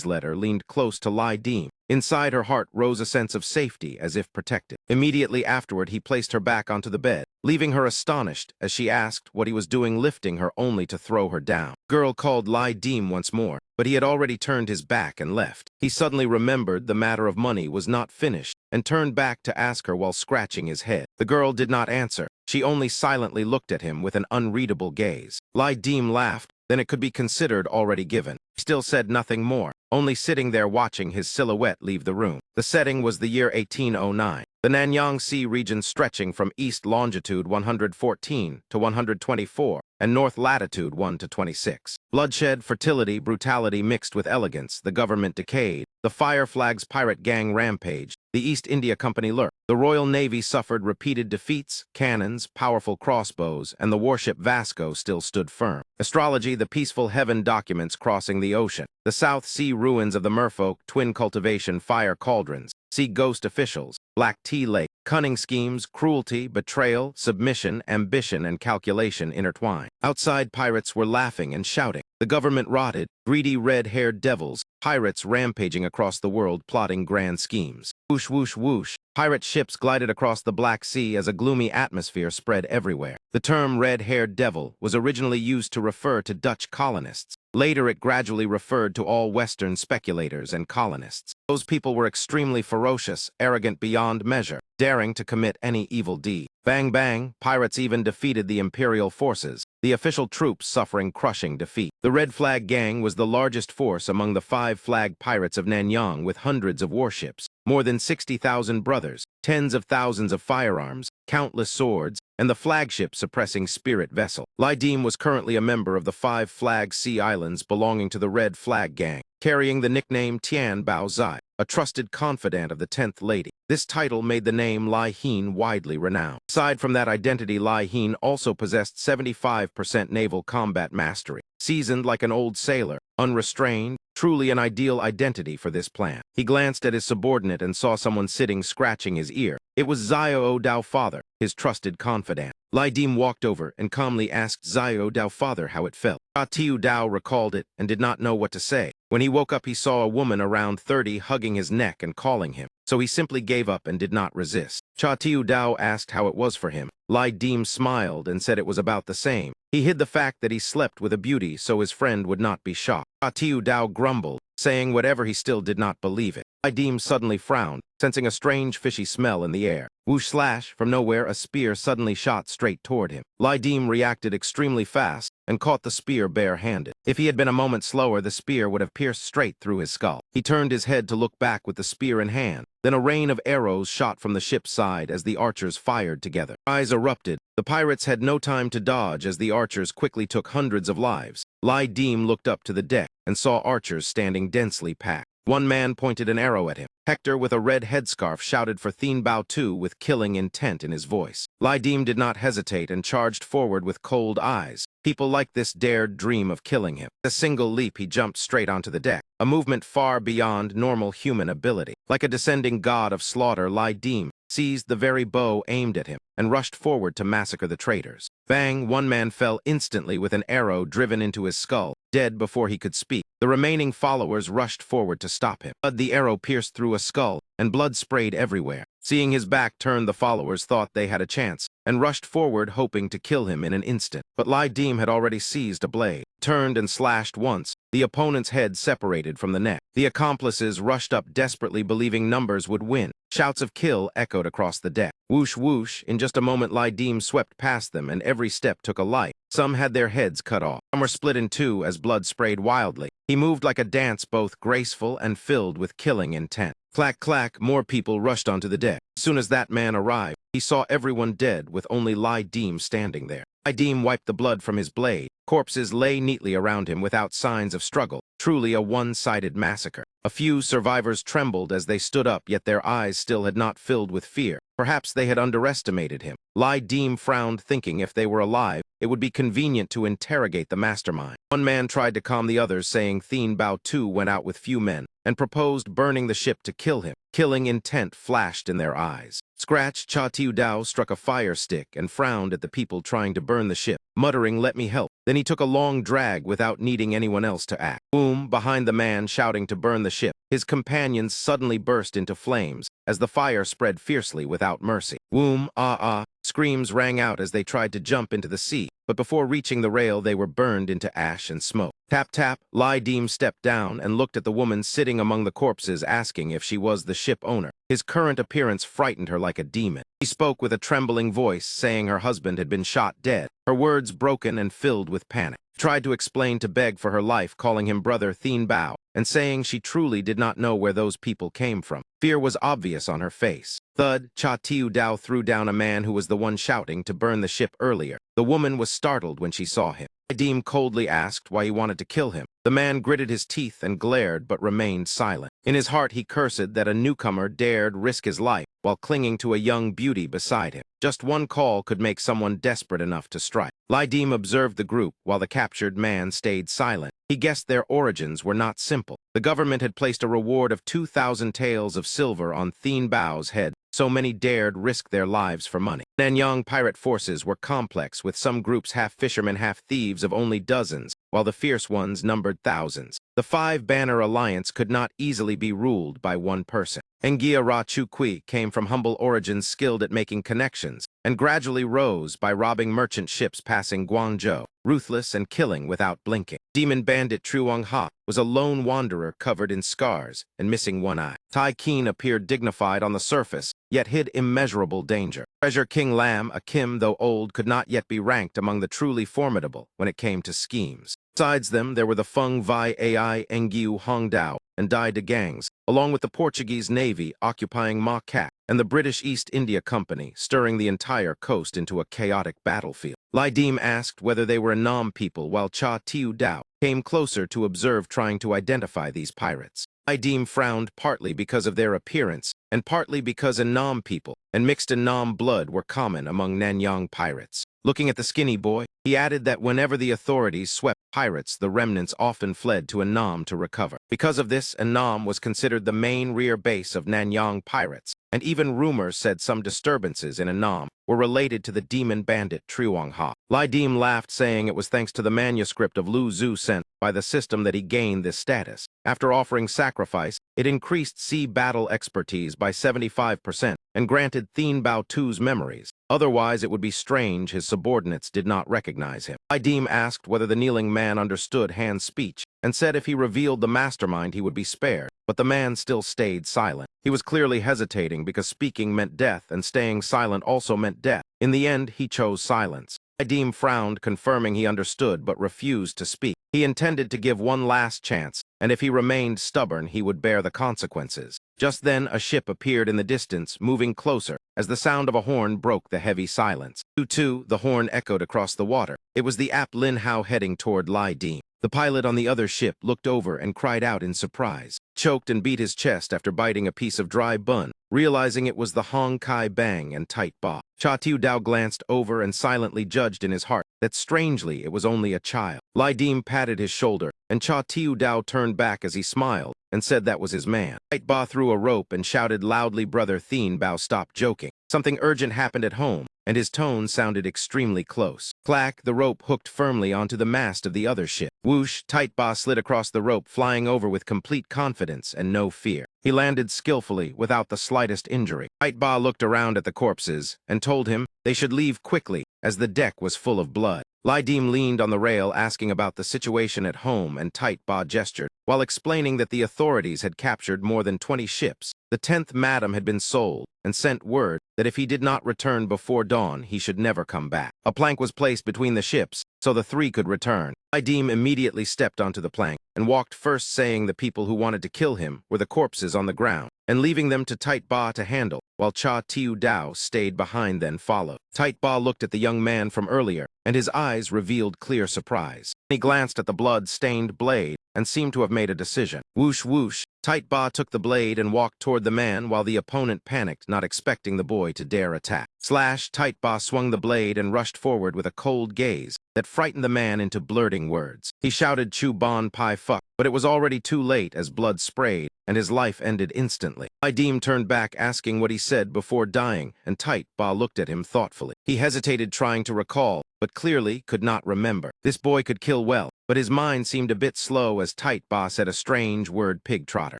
letter leaned close to Lai Dim. Inside her heart rose a sense of safety, as if protected. Immediately afterward, he placed her back onto the bed, leaving her astonished as she asked what he was doing, lifting her only to throw her down. Girl called Lai Dim once more, but he had already turned his back and left. He suddenly remembered the matter of money was not finished and turned back to ask her while scratching his head. The girl did not answer. She only silently looked at him with an unreadable gaze. Lai Dim laughed. Then it could be considered already given. He still said nothing more, only sitting there watching his silhouette leave the room. The setting was the year 1809. The Nanyang Sea region stretching from east longitude 114 to 124 and north latitude 1 to 26. Bloodshed, fertility, brutality mixed with elegance, the government decayed, the Fire Flag's pirate gang rampaged, the East India Company lurked, the Royal Navy suffered repeated defeats, cannons, powerful crossbows, and the warship Vasco still stood firm. Astrology, the peaceful heaven documents crossing the ocean, the South Sea ruins of the merfolk, twin cultivation fire cauldrons, sea ghost officials, black tea lake, cunning schemes, cruelty, betrayal, submission, ambition, and calculation intertwined. Outside, pirates were laughing and shouting. The government rotted, greedy red-haired devils, pirates rampaging across the world plotting grand schemes. Whoosh, whoosh, whoosh. Pirate ships glided across the Black Sea as a gloomy atmosphere spread everywhere. The term red-haired devil was originally used to refer to Dutch colonists. Later, it gradually referred to all Western speculators and colonists. Those people were extremely ferocious, arrogant beyond measure, daring to commit any evil deed. Bang bang, pirates even defeated the imperial forces, the official troops suffering crushing defeat. The Red Flag Gang was the largest force among the 5 flag pirates of Nanyang, with hundreds of warships, more than 60,000 brothers, tens of thousands of firearms, countless swords, and the flagship suppressing spirit vessel. Lai Dim was currently a member of the 5 Flag Sea Islands belonging to the Red Flag Gang, carrying the nickname Tian Bao Zai, a trusted confidant of the 10th Lady. This title made the name Lai Hien widely renowned. Aside from that identity, Lai Hien also possessed 75% naval combat mastery. Seasoned like an old sailor, unrestrained, truly an ideal identity for this plan. He glanced at his subordinate and saw someone sitting scratching his ear. It was Xiao Dao father, his trusted confidant. Lai Dim walked over and calmly asked Xiao Dao father how it felt. Cha Tiu Dao recalled it and did not know what to say. When he woke up, he saw a woman around 30 hugging his neck and calling him, so he simply gave up and did not resist. Cha Tiu Dao asked how it was for him. Lai Dim smiled and said it was about the same. He hid the fact that he slept with a beauty so his friend would not be shocked. Cha Tiu Dao grumbled, saying whatever he still did not believe it. Lai Dim suddenly frowned, sensing a strange fishy smell in the air. Whoosh slash, from nowhere a spear suddenly shot straight toward him. Lai Dim reacted extremely fast and caught the spear bare-handed. If he had been a moment slower, the spear would have pierced straight through his skull. He turned his head to look back with the spear in hand. Then a rain of arrows shot from the ship's side as the archers fired together. Eyes erupted. The pirates had no time to dodge as the archers quickly took hundreds of lives. Lai Dim looked up to the deck and saw archers standing densely packed. One man pointed an arrow at him. Hector, with a red headscarf, shouted for Thien Bao Tu with killing intent in his voice. Lai Dim did not hesitate and charged forward with cold eyes. People like this dared dream of killing him. With a single leap, he jumped straight onto the deck, a movement far beyond normal human ability. Like a descending god of slaughter, Lai Dim seized the very bow aimed at him and rushed forward to massacre the traitors. Bang! One man fell instantly with an arrow driven into his skull, dead before he could speak. The remaining followers rushed forward to stop him. The arrow pierced through a skull, and blood sprayed everywhere. Seeing his back turned, the followers thought they had a chance, and rushed forward hoping to kill him in an instant. But Lai Dim had already seized a blade, turned and slashed once. The opponent's head separated from the neck. The accomplices rushed up desperately, believing numbers would win. Shouts of kill echoed across the deck. Whoosh whoosh, in just a moment Lai Dim swept past them, and every step took a life. Some had their heads cut off. Some were split in two as blood sprayed wildly. He moved like a dance, both graceful and filled with killing intent. Clack, clack, more people rushed onto the deck. As soon as that man arrived, he saw everyone dead with only Lai Dim standing there. Lai Dim wiped the blood from his blade. Corpses lay neatly around him without signs of struggle. Truly a one-sided massacre. A few survivors trembled as they stood up, yet their eyes still had not filled with fear. Perhaps they had underestimated him. Lai Dim frowned, thinking if they were alive, it would be convenient to interrogate the mastermind. One man tried to calm the others, saying Thien Bao Tu went out with few men and proposed burning the ship to kill him. Killing intent flashed in their eyes. Scratch, Cha Tiu Dao struck a fire stick and frowned at the people trying to burn the ship, muttering, "Let me help." Then he took a long drag without needing anyone else to act. Boom! Behind the man shouting to burn the ship, his companions suddenly burst into flames as the fire spread fiercely without mercy. Woom! Ah ah! Screams rang out as they tried to jump into the sea, but before reaching the rail they were burned into ash and smoke. Tap tap! Lai Dim stepped down and looked at the woman sitting among the corpses, asking if she was the ship owner. His current appearance frightened her like a demon. He spoke with a trembling voice, saying her husband had been shot dead, her words broken and filled with panic. Tried to explain, to beg for her life, calling him brother Thien Bao, and saying she truly did not know where those people came from. Fear was obvious on her face. Thud! Cha Tiu Dao threw down a man who was the one shouting to burn the ship earlier. The woman was startled when she saw him. Lai Dim coldly asked why he wanted to kill him. The man gritted his teeth and glared, but remained silent. In his heart he cursed that a newcomer dared risk his life while clinging to a young beauty beside him. Just one call could make someone desperate enough to strike. Lai Dim observed the group while the captured man stayed silent. He guessed their origins were not simple. The government had placed a reward of 2,000 taels of silver on Thien Bao's head. So many dared risk their lives for money. Nanyang pirate forces were complex, with some groups half fishermen, half thieves of only dozens, while the fierce ones numbered thousands. The five-banner alliance could not easily be ruled by one person. Ngia Ra Chu Kui came from humble origins, skilled at making connections, and gradually rose by robbing merchant ships passing Guangzhou, ruthless and killing without blinking. Demon bandit Truong Ha was a lone wanderer covered in scars and missing one eye. Tai Keen appeared dignified on the surface, yet hid immeasurable danger. Treasure King Lam, a Kim though old, could not yet be ranked among the truly formidable when it came to schemes. Besides them, there were the Feng Vai Ai Engiu Hongdao and Dai De gangs, along with the Portuguese Navy occupying Ma Cat and the British East India Company, stirring the entire coast into a chaotic battlefield. Lai Dim asked whether they were Nam people, while Cha Tiu Dao came closer to observe, trying to identify these pirates. Lai Dim frowned, partly because of their appearance and partly because Nam people and mixed Nam blood were common among Nanyang pirates. Looking at the skinny boy, he added that whenever the authorities swept pirates, the remnants often fled to Annam to recover. Because of this, Annam was considered the main rear base of Nanyang pirates, and even rumors said some disturbances in Annam were related to the demon bandit Triwang Ha. Lai Dim laughed, saying it was thanks to the manuscript of Lu Zhu sent by the system that he gained this status. After offering sacrifice, it increased sea battle expertise by 75% and granted Thien Bao Tu's memories. Otherwise, it would be strange his subordinates did not recognize him. Lai Dim asked whether the kneeling man understood Han's speech and said if he revealed the mastermind he would be spared, but the man still stayed silent. He was clearly hesitating because speaking meant death and staying silent also meant death. In the end, he chose silence. Lai Dim frowned, confirming he understood but refused to speak. He intended to give one last chance, and if he remained stubborn, he would bear the consequences. Just then, a ship appeared in the distance, moving closer, as the sound of a horn broke the heavy silence. Toot, the horn echoed across the water. It was the Ap Lin Hao heading toward Lai Dim. The pilot on the other ship looked over and cried out in surprise, choked and beat his chest after biting a piece of dry bun, realizing it was the Hong Kai Bang and Tight Ba. Cha Tiu Dao glanced over and silently judged in his heart that strangely it was only a child. Lai Dim patted his shoulder, and Cha Tiu Dao turned back as he smiled and said that was his man. Tight Ba threw a rope and shouted loudly, "Brother Thien Bao, stop joking. Something urgent happened at home," and his tone sounded extremely close. Clack, the rope hooked firmly onto the mast of the other ship. Whoosh, Tight Ba slid across the rope, flying over with complete confidence and no fear. He landed skillfully without the slightest injury. Tight Ba looked around at the corpses and told him they should leave quickly as the deck was full of blood. Lai Dim leaned on the rail asking about the situation at home, and Tight Ba gestured while explaining that the authorities had captured more than 20 ships. The 10th madam had been sold and sent word that if he did not return before dawn, he should never come back. A plank was placed between the ships so the three could return. Lai Dim immediately stepped onto the plank and walked first, saying the people who wanted to kill him were the corpses on the ground, and leaving them to Tight Ba to handle, while Cha Tiu Dao stayed behind then followed. Tight Ba looked at the young man from earlier, and his eyes revealed clear surprise. He glanced at the blood-stained blade and seemed to have made a decision. Whoosh, whoosh, Tight Ba took the blade and walked toward the man while the opponent panicked, not expecting the boy to dare attack. Slash, Tight Ba swung the blade and rushed forward with a cold gaze that frightened the man into blurting words. He shouted "Chu Bon Pai Fuck," but it was already too late as blood sprayed and his life ended instantly. Lai Dim turned back asking what he said before dying, and Tight Ba looked at him thoughtfully. He hesitated, trying to recall, but clearly could not remember. This boy could kill well, but his mind seemed a bit slow as Tight Ba said a strange word, "pig trotter."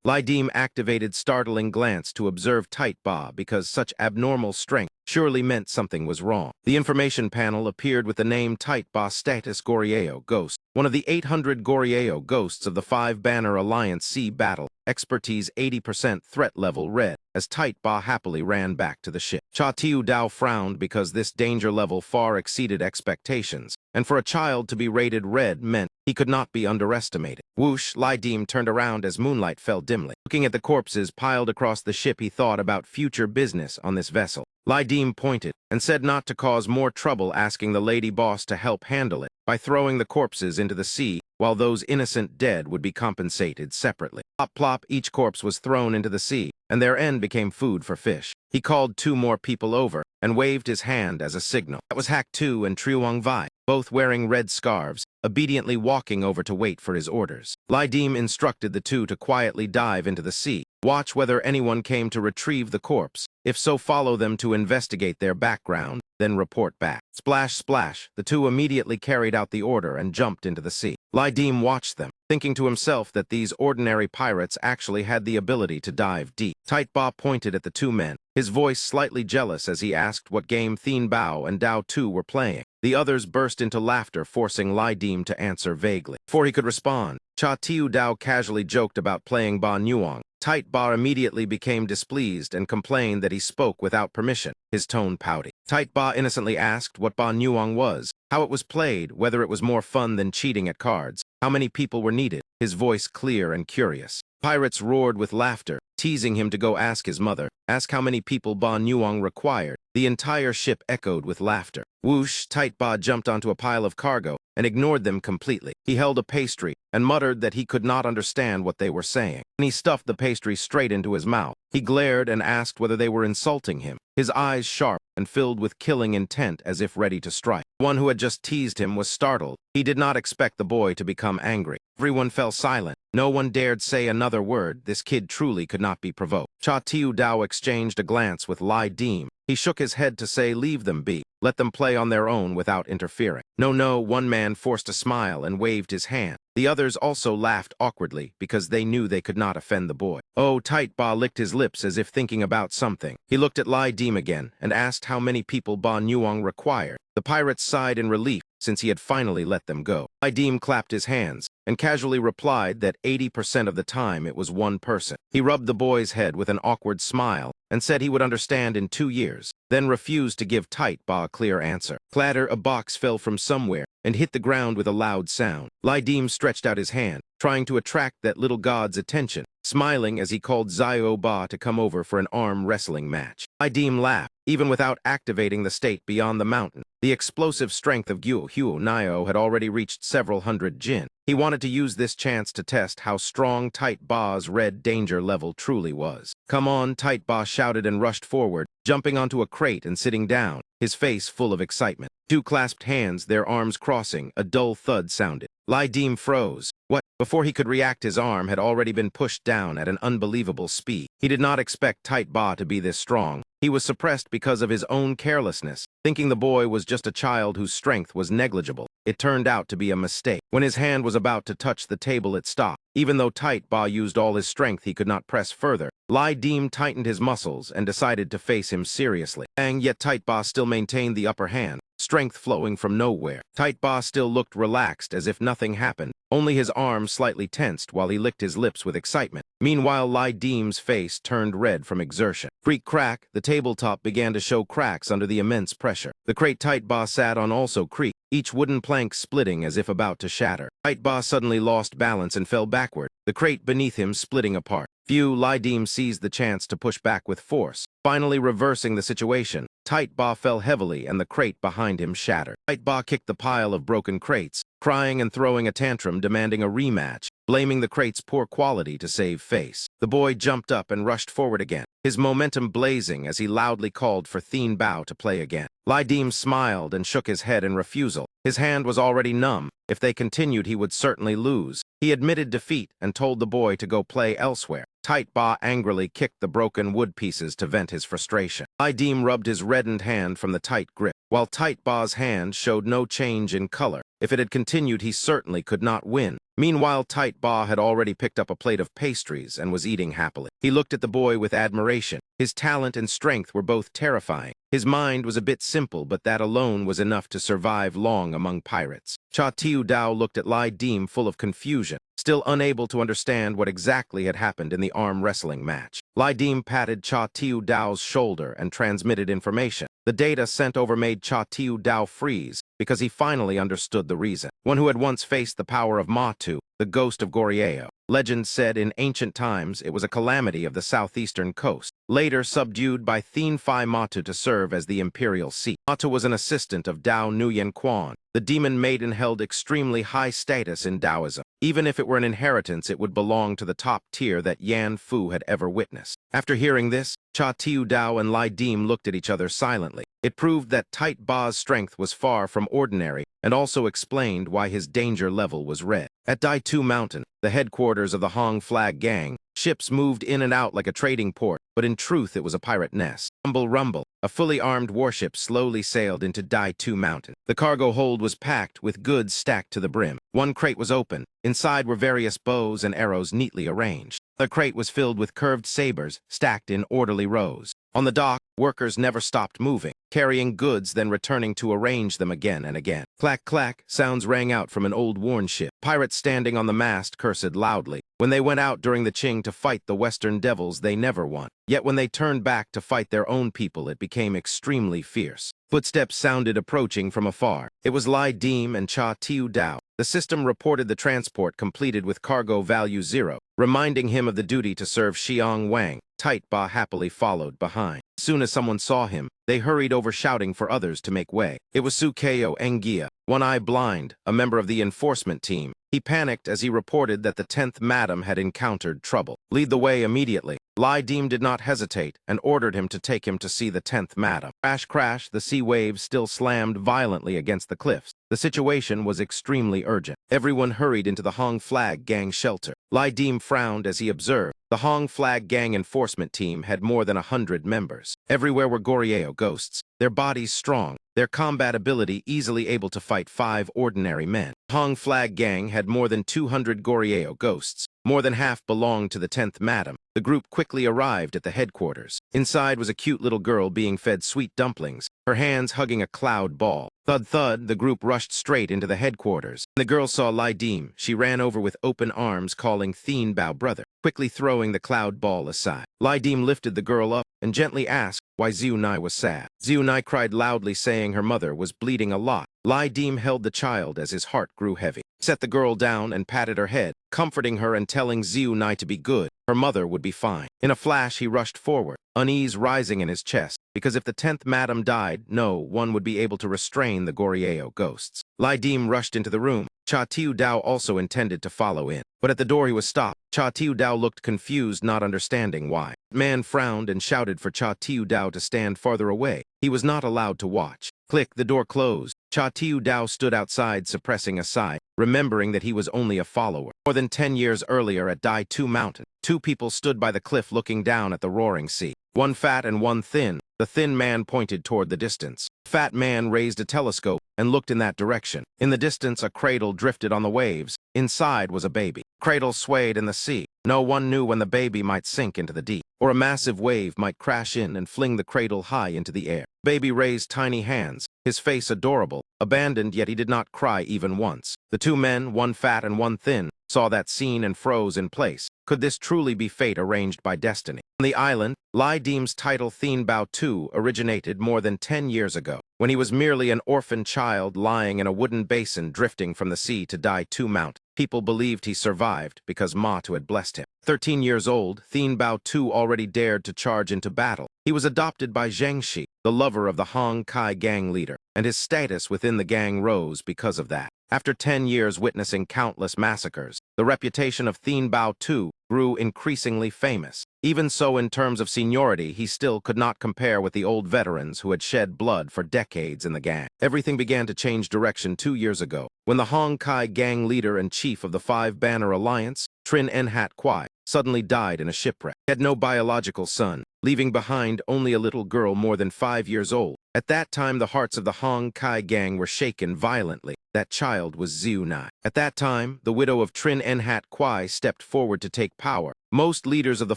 Lai Dim activated startling glance to observe Tight Ba because such abnormal strength surely meant something was wrong. The information panel appeared with the name Tight Ba status Gorieo Ghost, one of the 800 Gorieo ghosts of the 5-banner Alliance Sea Battle. Expertise 80%, threat level red, as Tight Ba happily ran back to the ship. Cha Tiu Dao frowned because this danger level far exceeded expectations, and for a child to be rated red meant he could not be underestimated. Whoosh, Lai Dim turned around as moonlight fell dimly. Looking at the corpses piled across the ship, he thought about future business on this vessel. Lai Dim pointed and said not to cause more trouble, asking the lady boss to help handle it by throwing the corpses into the sea, while those innocent dead would be compensated separately. Plop plop, each corpse was thrown into the sea, and their end became food for fish. He called 2 more people over and waved his hand as a signal. That was Hack 2 and Triwang Vai, both wearing red scarves, obediently walking over to wait for his orders. Lai Dim instructed the 2 to quietly dive into the sea, watch whether anyone came to retrieve the corpse. If so, follow them to investigate their background, then report back. Splash, splash, the 2 immediately carried out the order and jumped into the sea. Lai Dim watched them, thinking to himself that these ordinary pirates actually had the ability to dive deep. Tight Ba pointed at the 2 men, his voice slightly jealous as he asked what game Thien Bao and Dao Tu were playing. The others burst into laughter, forcing Lai Dim to answer vaguely. Before he could respond, Cha Tiu Dao casually joked about playing Ba Nuang. Tight Ba immediately became displeased and complained that he spoke without permission, his tone pouty. Tight Ba innocently asked what Ba Nuang was, how it was played, whether it was more fun than cheating at cards, how many people were needed, his voice clear and curious. Pirates roared with laughter, teasing him to go ask his mother, ask how many people Ba Nuang required. The entire ship echoed with laughter. Whoosh, Tight Ba jumped onto a pile of cargo and ignored them completely. He held a pastry and muttered that he could not understand what they were saying. And he stuffed the pastry straight into his mouth. He glared and asked whether they were insulting him, his eyes sharp and filled with killing intent as if ready to strike. The one who had just teased him was startled. He did not expect the boy to become angry. Everyone fell silent. No one dared say another word. This kid truly could not be provoked. Cha Tiu Dao exchanged a glance with Lai Dim. He shook his head to say, "Leave them be. Let them play on their own without interfering." No, one man forced a smile and waved his hand. The others also laughed awkwardly because they knew they could not offend the boy. Oh, Tight Ba licked his lips as if thinking about something. He looked at Lai Dim again and asked how many people Ba Nuong required. The pirates sighed in relief since he had finally let them go. Lai Dim clapped his hands and casually replied that 80% of the time it was one person. He rubbed the boy's head with an awkward smile and said he would understand in 2 years, then refused to give Tight Ba a clear answer. Clatter, a box fell from somewhere and hit the ground with a loud sound. Lai Dim stretched out his hand, trying to attract that little god's attention, smiling as he called Zio Ba to come over for an arm wrestling match. Lai Dim laughed, even without activating the state beyond the mountain. The explosive strength of Guo Huo Nio had already reached several hundred jin. He wanted to use this chance to test how strong Tight Ba's red danger level truly was. "Come on," Tight Ba shouted and rushed forward, jumping onto a crate and sitting down, his face full of excitement. Two clasped hands, their arms crossing, a dull thud sounded. Lai Dim froze. What? Before he could react, his arm had already been pushed down at an unbelievable speed. He did not expect Tight Ba to be this strong. He was suppressed because of his own carelessness, thinking the boy was just a child whose strength was negligible. It turned out to be a mistake. When his hand was about to touch the table, it stopped. Even though Tight Ba used all his strength, he could not press further. Lai Dim tightened his muscles and decided to face him seriously. Yet Tight Ba still maintained the upper hand, strength flowing from nowhere. Tight Ba still looked relaxed as if nothing happened. Only his arms slightly tensed while he licked his lips with excitement. Meanwhile, Lai Dim's face turned red from exertion. Creak crack, the tabletop began to show cracks under the immense pressure. The crate Tight Ba sat on also creaked, each wooden plank splitting as if about to shatter. Tight Ba suddenly lost balance and fell backward, the crate beneath him splitting apart. Lai Dim seized the chance to push back with force. Finally reversing the situation, Tight Ba fell heavily and the crate behind him shattered. Tight Ba kicked the pile of broken crates, crying and throwing a tantrum demanding a rematch, blaming the crate's poor quality to save face. The boy jumped up and rushed forward again, his momentum blazing as he loudly called for Thien Bao to play again. Lai Dim smiled and shook his head in refusal. His hand was already numb. If they continued, he would certainly lose. He admitted defeat and told the boy to go play elsewhere. Tight Ba angrily kicked the broken wood pieces to vent his frustration. Lai Dim rubbed his reddened hand from the tight grip, while Tight Ba's hand showed no change in color. If it had continued, he certainly could not win. Meanwhile, Tight Ba had already picked up a plate of pastries and was eating happily. He looked at the boy with admiration. His talent and strength were both terrifying. His mind was a bit simple, but that alone was enough to survive long among pirates. Cha Tiu Dao looked at Lai Dim full of confusion, still unable to understand what exactly had happened in the arm wrestling match. Lai Dim patted Cha Tiu Dao's shoulder and transmitted information. The data sent over made Cha Tiu Dao freeze because he finally understood the reason. One who had once faced the power of Matu, the ghost of Gorieo. Legend said in ancient times it was a calamity of the southeastern coast, later subdued by Thien Phi Matu to serve as the imperial seat. Matu was an assistant of Dao Nuyen Quan. The demon maiden held extremely high status in Taoism. Even if it were an inheritance, it would belong to the top tier that Yan Fu had ever witnessed. After hearing this, Cha Tiu Dao and Lai Dim looked at each other silently. It proved that Tight Ba's strength was far from ordinary and also explained why his danger level was red. At Dai Tu Mountain, the headquarters of the Hong Flag Gang, ships moved in and out like a trading port, but in truth it was a pirate nest. Rumble, rumble. A fully armed warship slowly sailed into Dai Tu Mountain. The cargo hold was packed with goods stacked to the brim. One crate was open. Inside were various bows and arrows neatly arranged. The crate was filled with curved sabers, stacked in orderly rows. On the dock, workers never stopped moving, carrying goods then returning to arrange them again and again. Clack, clack, sounds rang out from an old worn ship. Pirates standing on the mast cursed loudly. When they went out during the Qing to fight the Western devils, they never won. Yet when they turned back to fight their own people, it became extremely fierce. Footsteps sounded approaching from afar. It was Lai Dim and Cha Tiu Dao. The system reported the transport completed with cargo value 0, reminding him of the duty to serve Xiang Wang. Tight Ba happily followed behind. As soon as someone saw him, they hurried over shouting for others to make way. It was Sukeo Engia, one eye blind, a member of the enforcement team. He panicked as he reported that the 10th Madam had encountered trouble. Lead the way immediately. Lai Dim did not hesitate and ordered him to take him to see the 10th madam. Crash, crash, the sea waves still slammed violently against the cliffs. The situation was extremely urgent. Everyone hurried into the Hong Flag Gang shelter. Lai Dim frowned as he observed. The Hong Flag Gang enforcement team had more than 100 members. Everywhere were Goryeo ghosts, their bodies strong, their combat ability easily able to fight 5 ordinary men. Hong Flag Gang had more than 200 Goryeo ghosts. More than half belonged to the 10th madam. The group quickly arrived at the headquarters. Inside was a cute little girl being fed sweet dumplings, her hands hugging a cloud ball. Thud thud, the group rushed straight into the headquarters. When the girl saw Lai Dim, she ran over with open arms calling Thien Bao brother, quickly throwing the cloud ball aside. Lai Dim lifted the girl up and gently asked why Xiu Nai was sad. Xiu Nai cried loudly saying her mother was bleeding a lot. Lai Dim held the child as his heart grew heavy. Set the girl down and patted her head, comforting her and telling Xiu Nai to be good. Her mother would be fine. In a flash, he rushed forward, unease rising in his chest, because if the 10th madam died, no one would be able to restrain the Goryeo ghosts. Lai Dim rushed into the room. Cha Tiu Dao also intended to follow in, but at the door he was stopped. Cha Tiu Dao looked confused, not understanding why. The man frowned and shouted for Cha Tiu Dao to stand farther away. He was not allowed to watch. Click, the door closed. Cha Tiu Dao stood outside, suppressing a sigh, remembering that he was only a follower. More than 10 years earlier at Dai Tu Mountain, 2 people stood by the cliff looking down at the roaring sea. One fat and one thin. The thin man pointed toward the distance. The fat man raised a telescope and looked in that direction. In the distance, a cradle drifted on the waves. Inside was a baby. Cradle swayed in the sea. No one knew when the baby might sink into the deep, or a massive wave might crash in and fling the cradle high into the air. Baby raised tiny hands, his face adorable, abandoned, yet he did not cry even once. The 2 men, one fat and one thin, saw that scene and froze in place. Could this truly be fate arranged by destiny? On the island, Lai Dim's title Thien Bao Tu originated more than 10 years ago, when he was merely an orphan child lying in a wooden basin drifting from the sea to Dai Tu Mountain. People believed he survived because Matu had blessed him. 13 years old, Thien Bao Tu already dared to charge into battle. He was adopted by Zheng Shi, the lover of the Hong Kai gang leader, and his status within the gang rose because of that. After 10 years witnessing countless massacres, the reputation of Thien Bao Tu grew increasingly famous. Even so, in terms of seniority, he still could not compare with the old veterans who had shed blood for decades in the gang. Everything began to change direction 2 years ago, when the Hong Kai gang leader and chief of the 5-Banner Alliance, Trin Nhat Kwai, suddenly died in a shipwreck. He had no biological son, leaving behind only a little girl more than 5 years old. At that time, the hearts of the Hong Kai gang were shaken violently. That child was Xiu Nai. At that time, the widow of Trin Nhat Kwai stepped forward to take power. Most leaders of the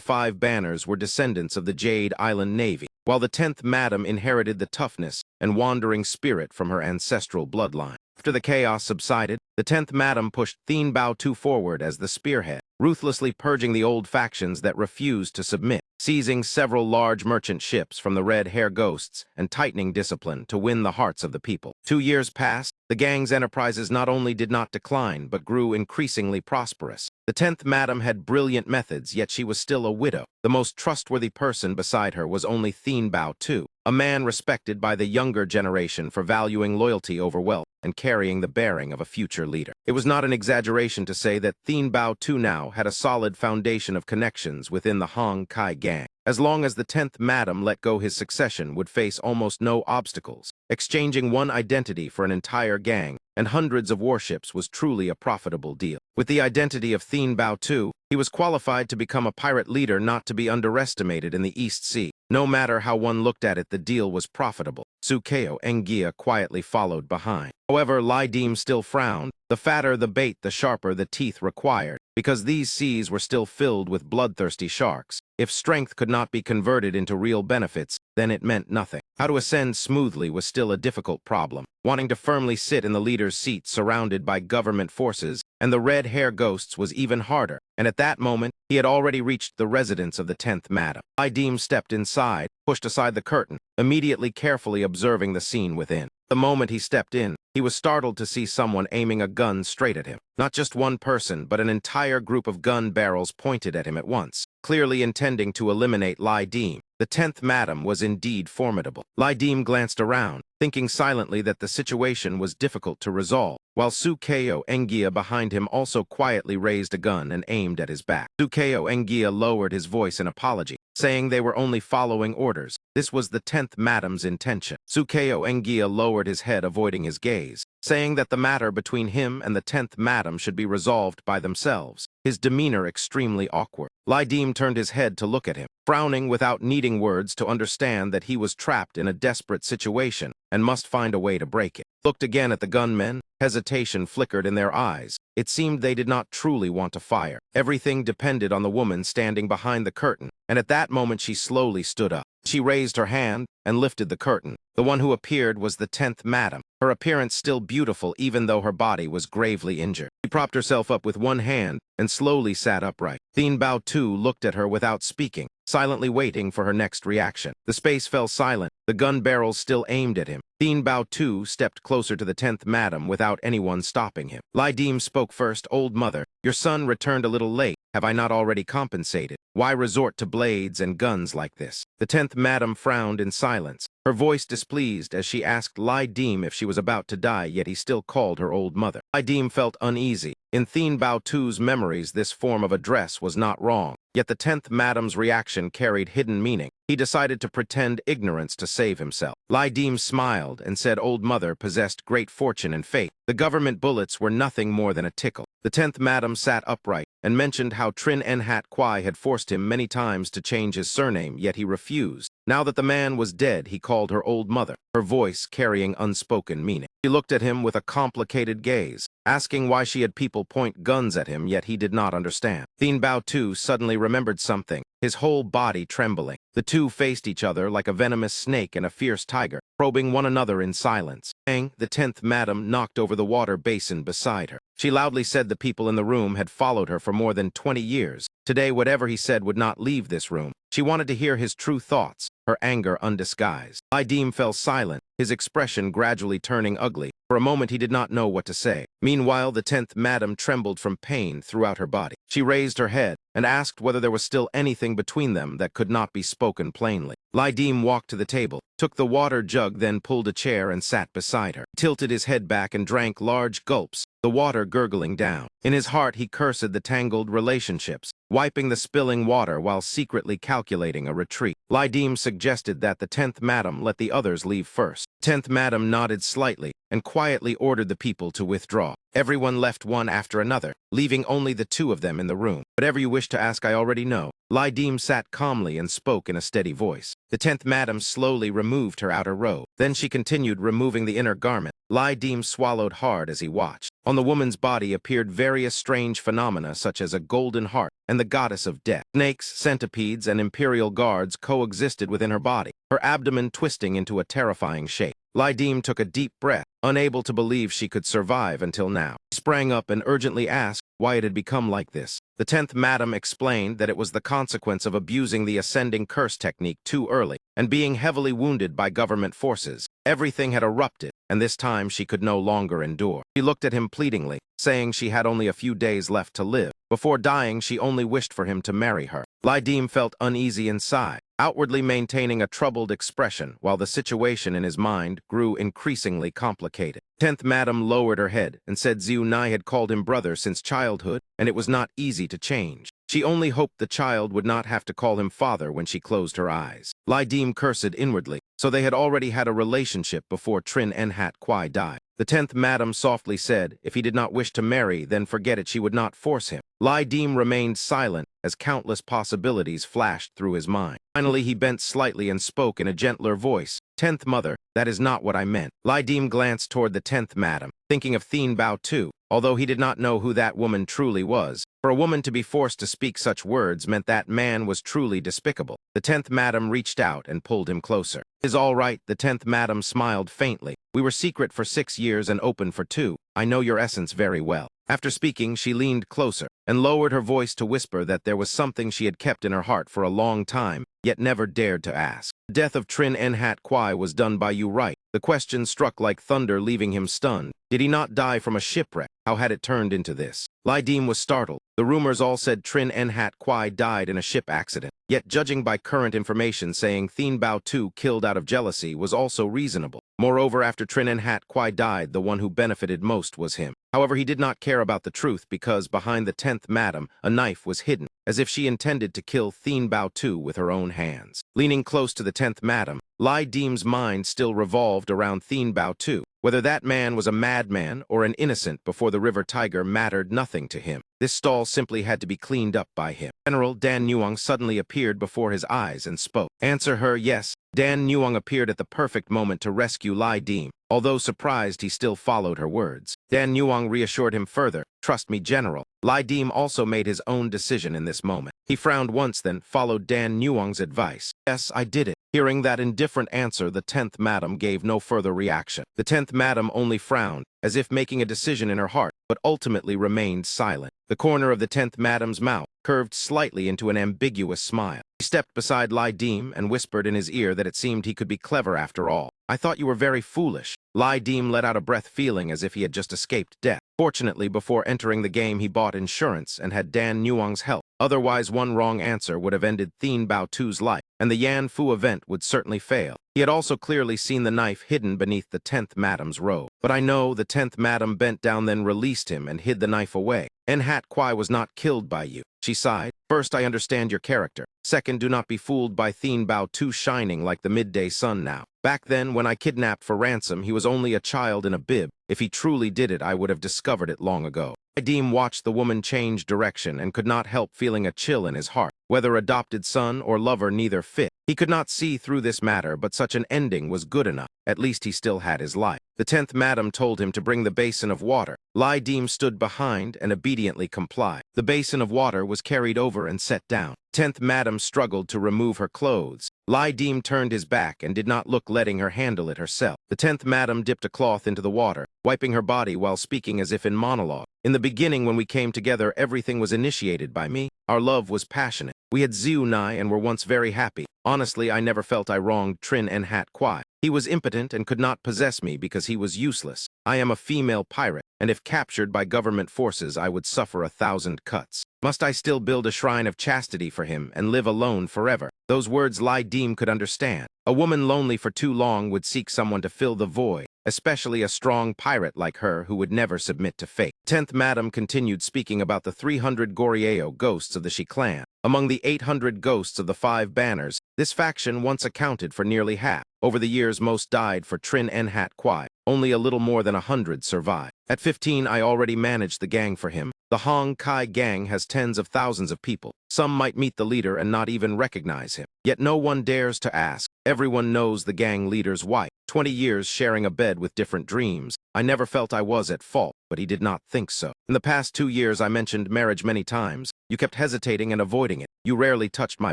5 banners were descendants of the Jade Island Navy, while the 10th madam inherited the toughness and wandering spirit from her ancestral bloodline. After the chaos subsided, the 10th madam pushed Thien Bao Tu forward as the spearhead, ruthlessly purging the old factions that refused to submit, seizing several large merchant ships from the Red Hair Ghosts and tightening discipline to win the hearts of the people. 2 years passed. The gang's enterprises not only did not decline, but grew increasingly prosperous. The 10th madam had brilliant methods, yet she was still a widow. The most trustworthy person beside her was only Thien Bao Tu, a man respected by the younger generation for valuing loyalty over wealth and carrying the bearing of a future leader. It was not an exaggeration to say that Thien Bao Tu now had a solid foundation of connections within the Hong Kai gang. As long as the 10th madam let go, his succession would face almost no obstacles. Exchanging one identity for an entire gang and hundreds of warships was truly a profitable deal. With the identity of Thien Bao Tu, he was qualified to become a pirate leader not to be underestimated in the East Sea. No matter how one looked at it, the deal was profitable. Sukeo Engia quietly followed behind. However, Lai Dim still frowned. The fatter the bait, the sharper the teeth required, because these seas were still filled with bloodthirsty sharks. If strength could not be converted into real benefits, then it meant nothing. How to ascend smoothly was still a difficult problem. Wanting to firmly sit in the leader's seat surrounded by government forces and the Red Hair Ghosts was even harder, and at that moment, he had already reached the residence of the 10th madam. Lai Dim stepped inside, pushed aside the curtain, immediately carefully observing the scene within. The moment he stepped in, he was startled to see someone aiming a gun straight at him. Not just one person, but an entire group of gun barrels pointed at him at once, clearly intending to eliminate Lai Deem. The 10th Madam was indeed formidable. Lai Deem glanced around, thinking silently that the situation was difficult to resolve, while Sukeo Engia behind him also quietly raised a gun and aimed at his back. Sukeo Engia lowered his voice in apology, saying they were only following orders. This was the 10th Madam's intention. Sukeo Engia lowered his head, avoiding his gaze, saying that the matter between him and the 10th Madam should be resolved by themselves, his demeanor extremely awkward. Lai Deem turned his head to look at him, frowning without needing words to understand that he was trapped in a desperate situation and must find a way to break it. Looked again at the gunmen. Hesitation flickered in their eyes. It seemed they did not truly want to fire. Everything depended on the woman standing behind the curtain, and at that moment she slowly stood up. She raised her hand and lifted the curtain. The one who appeared was the 10th Madam, her appearance still beautiful even though her body was gravely injured. She propped herself up with one hand and slowly sat upright. Thien Bao Tu looked at her without speaking, silently waiting for her next reaction. The space fell silent, the gun barrels still aimed at him. Thien Bao Tu stepped closer to the 10th Madam without anyone stopping him. Lai Deem spoke first. "Old mother, your son returned a little late. Have I not already compensated? Why resort to blades and guns like this?" The 10th Madam frowned in silence, her voice displeased as she asked Lai Deem if she was about to die, yet he still called her old mother. Lai Deem felt uneasy. In Thien Bao Tu's memories, this form of address was not wrong, yet the 10th Madam's reaction carried hidden meaning. He decided to pretend ignorance to save himself. Lai Deem smiled and said old mother possessed great fortune and faith. The government bullets were nothing more than a tickle. The 10th Madam sat upright and mentioned how Trin Nhat Kwai had forced him many times to change his surname, yet he refused. Now that the man was dead, he called her old mother, her voice carrying unspoken meaning. She looked at him with a complicated gaze, asking why she had people point guns at him, yet he did not understand. Thien Bao Tu suddenly remembered something, his whole body trembling. The two faced each other like a venomous snake and a fierce tiger, probing one another in silence. Bang, the 10th Madam knocked over the water basin beside her. She loudly said the people in the room had followed her for more than 20 years. Today, whatever he said would not leave this room. She wanted to hear his true thoughts, her anger undisguised. Lai Deem fell silent, his expression gradually turning ugly. For a moment he did not know what to say. Meanwhile, the 10th Madam trembled from pain throughout her body. She raised her head and asked whether there was still anything between them that could not be spoken plainly. Lai Deem walked to the table, took the water jug, then pulled a chair and sat beside her. He tilted his head back and drank large gulps, the water gurgling down. In his heart he cursed the tangled relationships, wiping the spilling water while secretly calculating a retreat. Lai Deem suggested that the 10th Madam let the others leave first. 10th Madam nodded slightly and quietly ordered the people to withdraw. Everyone left one after another, leaving only the two of them in the room. "Whatever you wish to ask, I already know." Lai Deem sat calmly and spoke in a steady voice. The 10th Madam slowly removed her outer robe. Then she continued removing the inner garment. Lai Deem swallowed hard as he watched. On the woman's body appeared various strange phenomena such as a golden heart and the goddess of death. Snakes, centipedes, and imperial guards coexisted within her body, her abdomen twisting into a terrifying shape. Lai Deem took a deep breath, unable to believe she could survive until now. He sprang up and urgently asked why it had become like this. The 10th Madam explained that it was the consequence of abusing the ascending curse technique too early and being heavily wounded by government forces. Everything had erupted, and this time she could no longer endure. She looked at him pleadingly, saying she had only a few days left to live. Before dying, she only wished for him to marry her. Lai Deem felt uneasy inside, outwardly maintaining a troubled expression while the situation in his mind grew increasingly complicated. 10th Madam lowered her head and said Xiu Nai had called him brother since childhood, and it was not easy to change. She only hoped the child would not have to call him father when she closed her eyes. Lai Deem cursed inwardly, so they had already had a relationship before Trin Nhat Kwai died. The 10th Madam softly said if he did not wish to marry, then forget it, she would not force him. Lai Deem remained silent as countless possibilities flashed through his mind. Finally, he bent slightly and spoke in a gentler voice. 10th Mother, that is not what I meant." Lai Deem glanced toward the 10th Madam, thinking of Thien Bao Tu, although he did not know who that woman truly was. For a woman to be forced to speak such words meant that man was truly despicable. The 10th Madam reached out and pulled him closer. "Is all right," the 10th Madam smiled faintly. "We were secret for 6 years and open for 2. I know your essence very well." After speaking, she leaned closer and lowered her voice to whisper that there was something she had kept in her heart for a long time, yet never dared to ask. The death of Trin Nhat Kwai was done by you, right? The question struck like thunder, leaving him stunned. Did he not die from a shipwreck? How had it turned into this? Lai Dim was startled. The rumors all said Trin Nhat Kwai died in a ship accident. Yet, judging by current information, saying Thien Bao Tu killed out of jealousy was also reasonable. Moreover, after Trin Nhat Kwai died, the one who benefited most was him. However, he did not care about the truth because behind the 10th madam, a knife was hidden, as if she intended to kill Thien Bao Tu with her own hands. Leaning close to the 10th madam, Lai Dim's mind still revolved around Thien Bao Tu. Whether that man was a madman or an innocent before the river tiger mattered nothing to him. This stall simply had to be cleaned up by him. General Dan Nuong suddenly appeared before his eyes and spoke. Answer her, yes. Dan Nuong appeared at the perfect moment to rescue Lai Dim. Although surprised, he still followed her words. Dan Nuong reassured him further. Trust me, General. Lai Dim also made his own decision in this moment. He frowned once, then followed Dan Nuong's advice. Yes, I did it. Hearing that indifferent answer, the 10th madam gave no further reaction. The 10th madam only frowned, as if making a decision in her heart, but ultimately remained silent. The corner of the 10th madam's mouth curved slightly into an ambiguous smile. He stepped beside Lai Dim and whispered in his ear that it seemed he could be clever after all. I thought you were very foolish. Lai Dim let out a breath, feeling as if he had just escaped death. Fortunately, before entering the game, he bought insurance and had Dan Nuong's help. Otherwise, one wrong answer would have ended Thien Bao Tu's life, and the Yan Fu event would certainly fail. He had also clearly seen the knife hidden beneath the 10th madam's robe. But I know the 10th madam bent down, then released him and hid the knife away. Nhat Kwai was not killed by you. She sighed. First, I understand your character. Second, do not be fooled by Thien Bao Tu shining like the midday sun now. Back then, when I kidnapped for ransom, he was only a child in a bib. If he truly did it, I would have discovered it long ago. Dim watched the woman change direction and could not help feeling a chill in his heart. Whether adopted son or lover, neither fit. He could not see through this matter, but such an ending was good enough. At least he still had his life. The 10th madam told him to bring the basin of water. Lai Dim stood behind and obediently complied. The basin of water was carried over and set down. 10th madam struggled to remove her clothes. Lai Dim turned his back and did not look, letting her handle it herself. The 10th madam dipped a cloth into the water, wiping her body while speaking as if in monologue. In the beginning, when we came together, everything was initiated by me. Our love was passionate. We had Ziu Nai and were once very happy. Honestly, I never felt I wronged Trin Nhat Kwai. He was impotent and could not possess me because he was useless. I am a female pirate, and if captured by government forces, I would suffer 1,000 cuts. Must I still build a shrine of chastity for him and live alone forever? Those words Lai Dim could understand. A woman lonely for too long would seek someone to fill the void, especially a strong pirate like her who would never submit to fate. 10th madam continued speaking about the 300 Gorieo ghosts of the Shi clan. Among the 800 ghosts of the 5 banners, this faction once accounted for nearly half. Over the years, most died for Trin Nhat Kwai. Only a little more than 100 survived. At 15, I already managed the gang for him. The Hong Kai gang has tens of thousands of people. Some might meet the leader and not even recognize him. Yet no one dares to ask. Everyone knows the gang leader's wife. 20 years sharing a bed with different dreams. I never felt I was at fault, but he did not think so. In the past 2 years, I mentioned marriage many times. You kept hesitating and avoiding it. You rarely touched my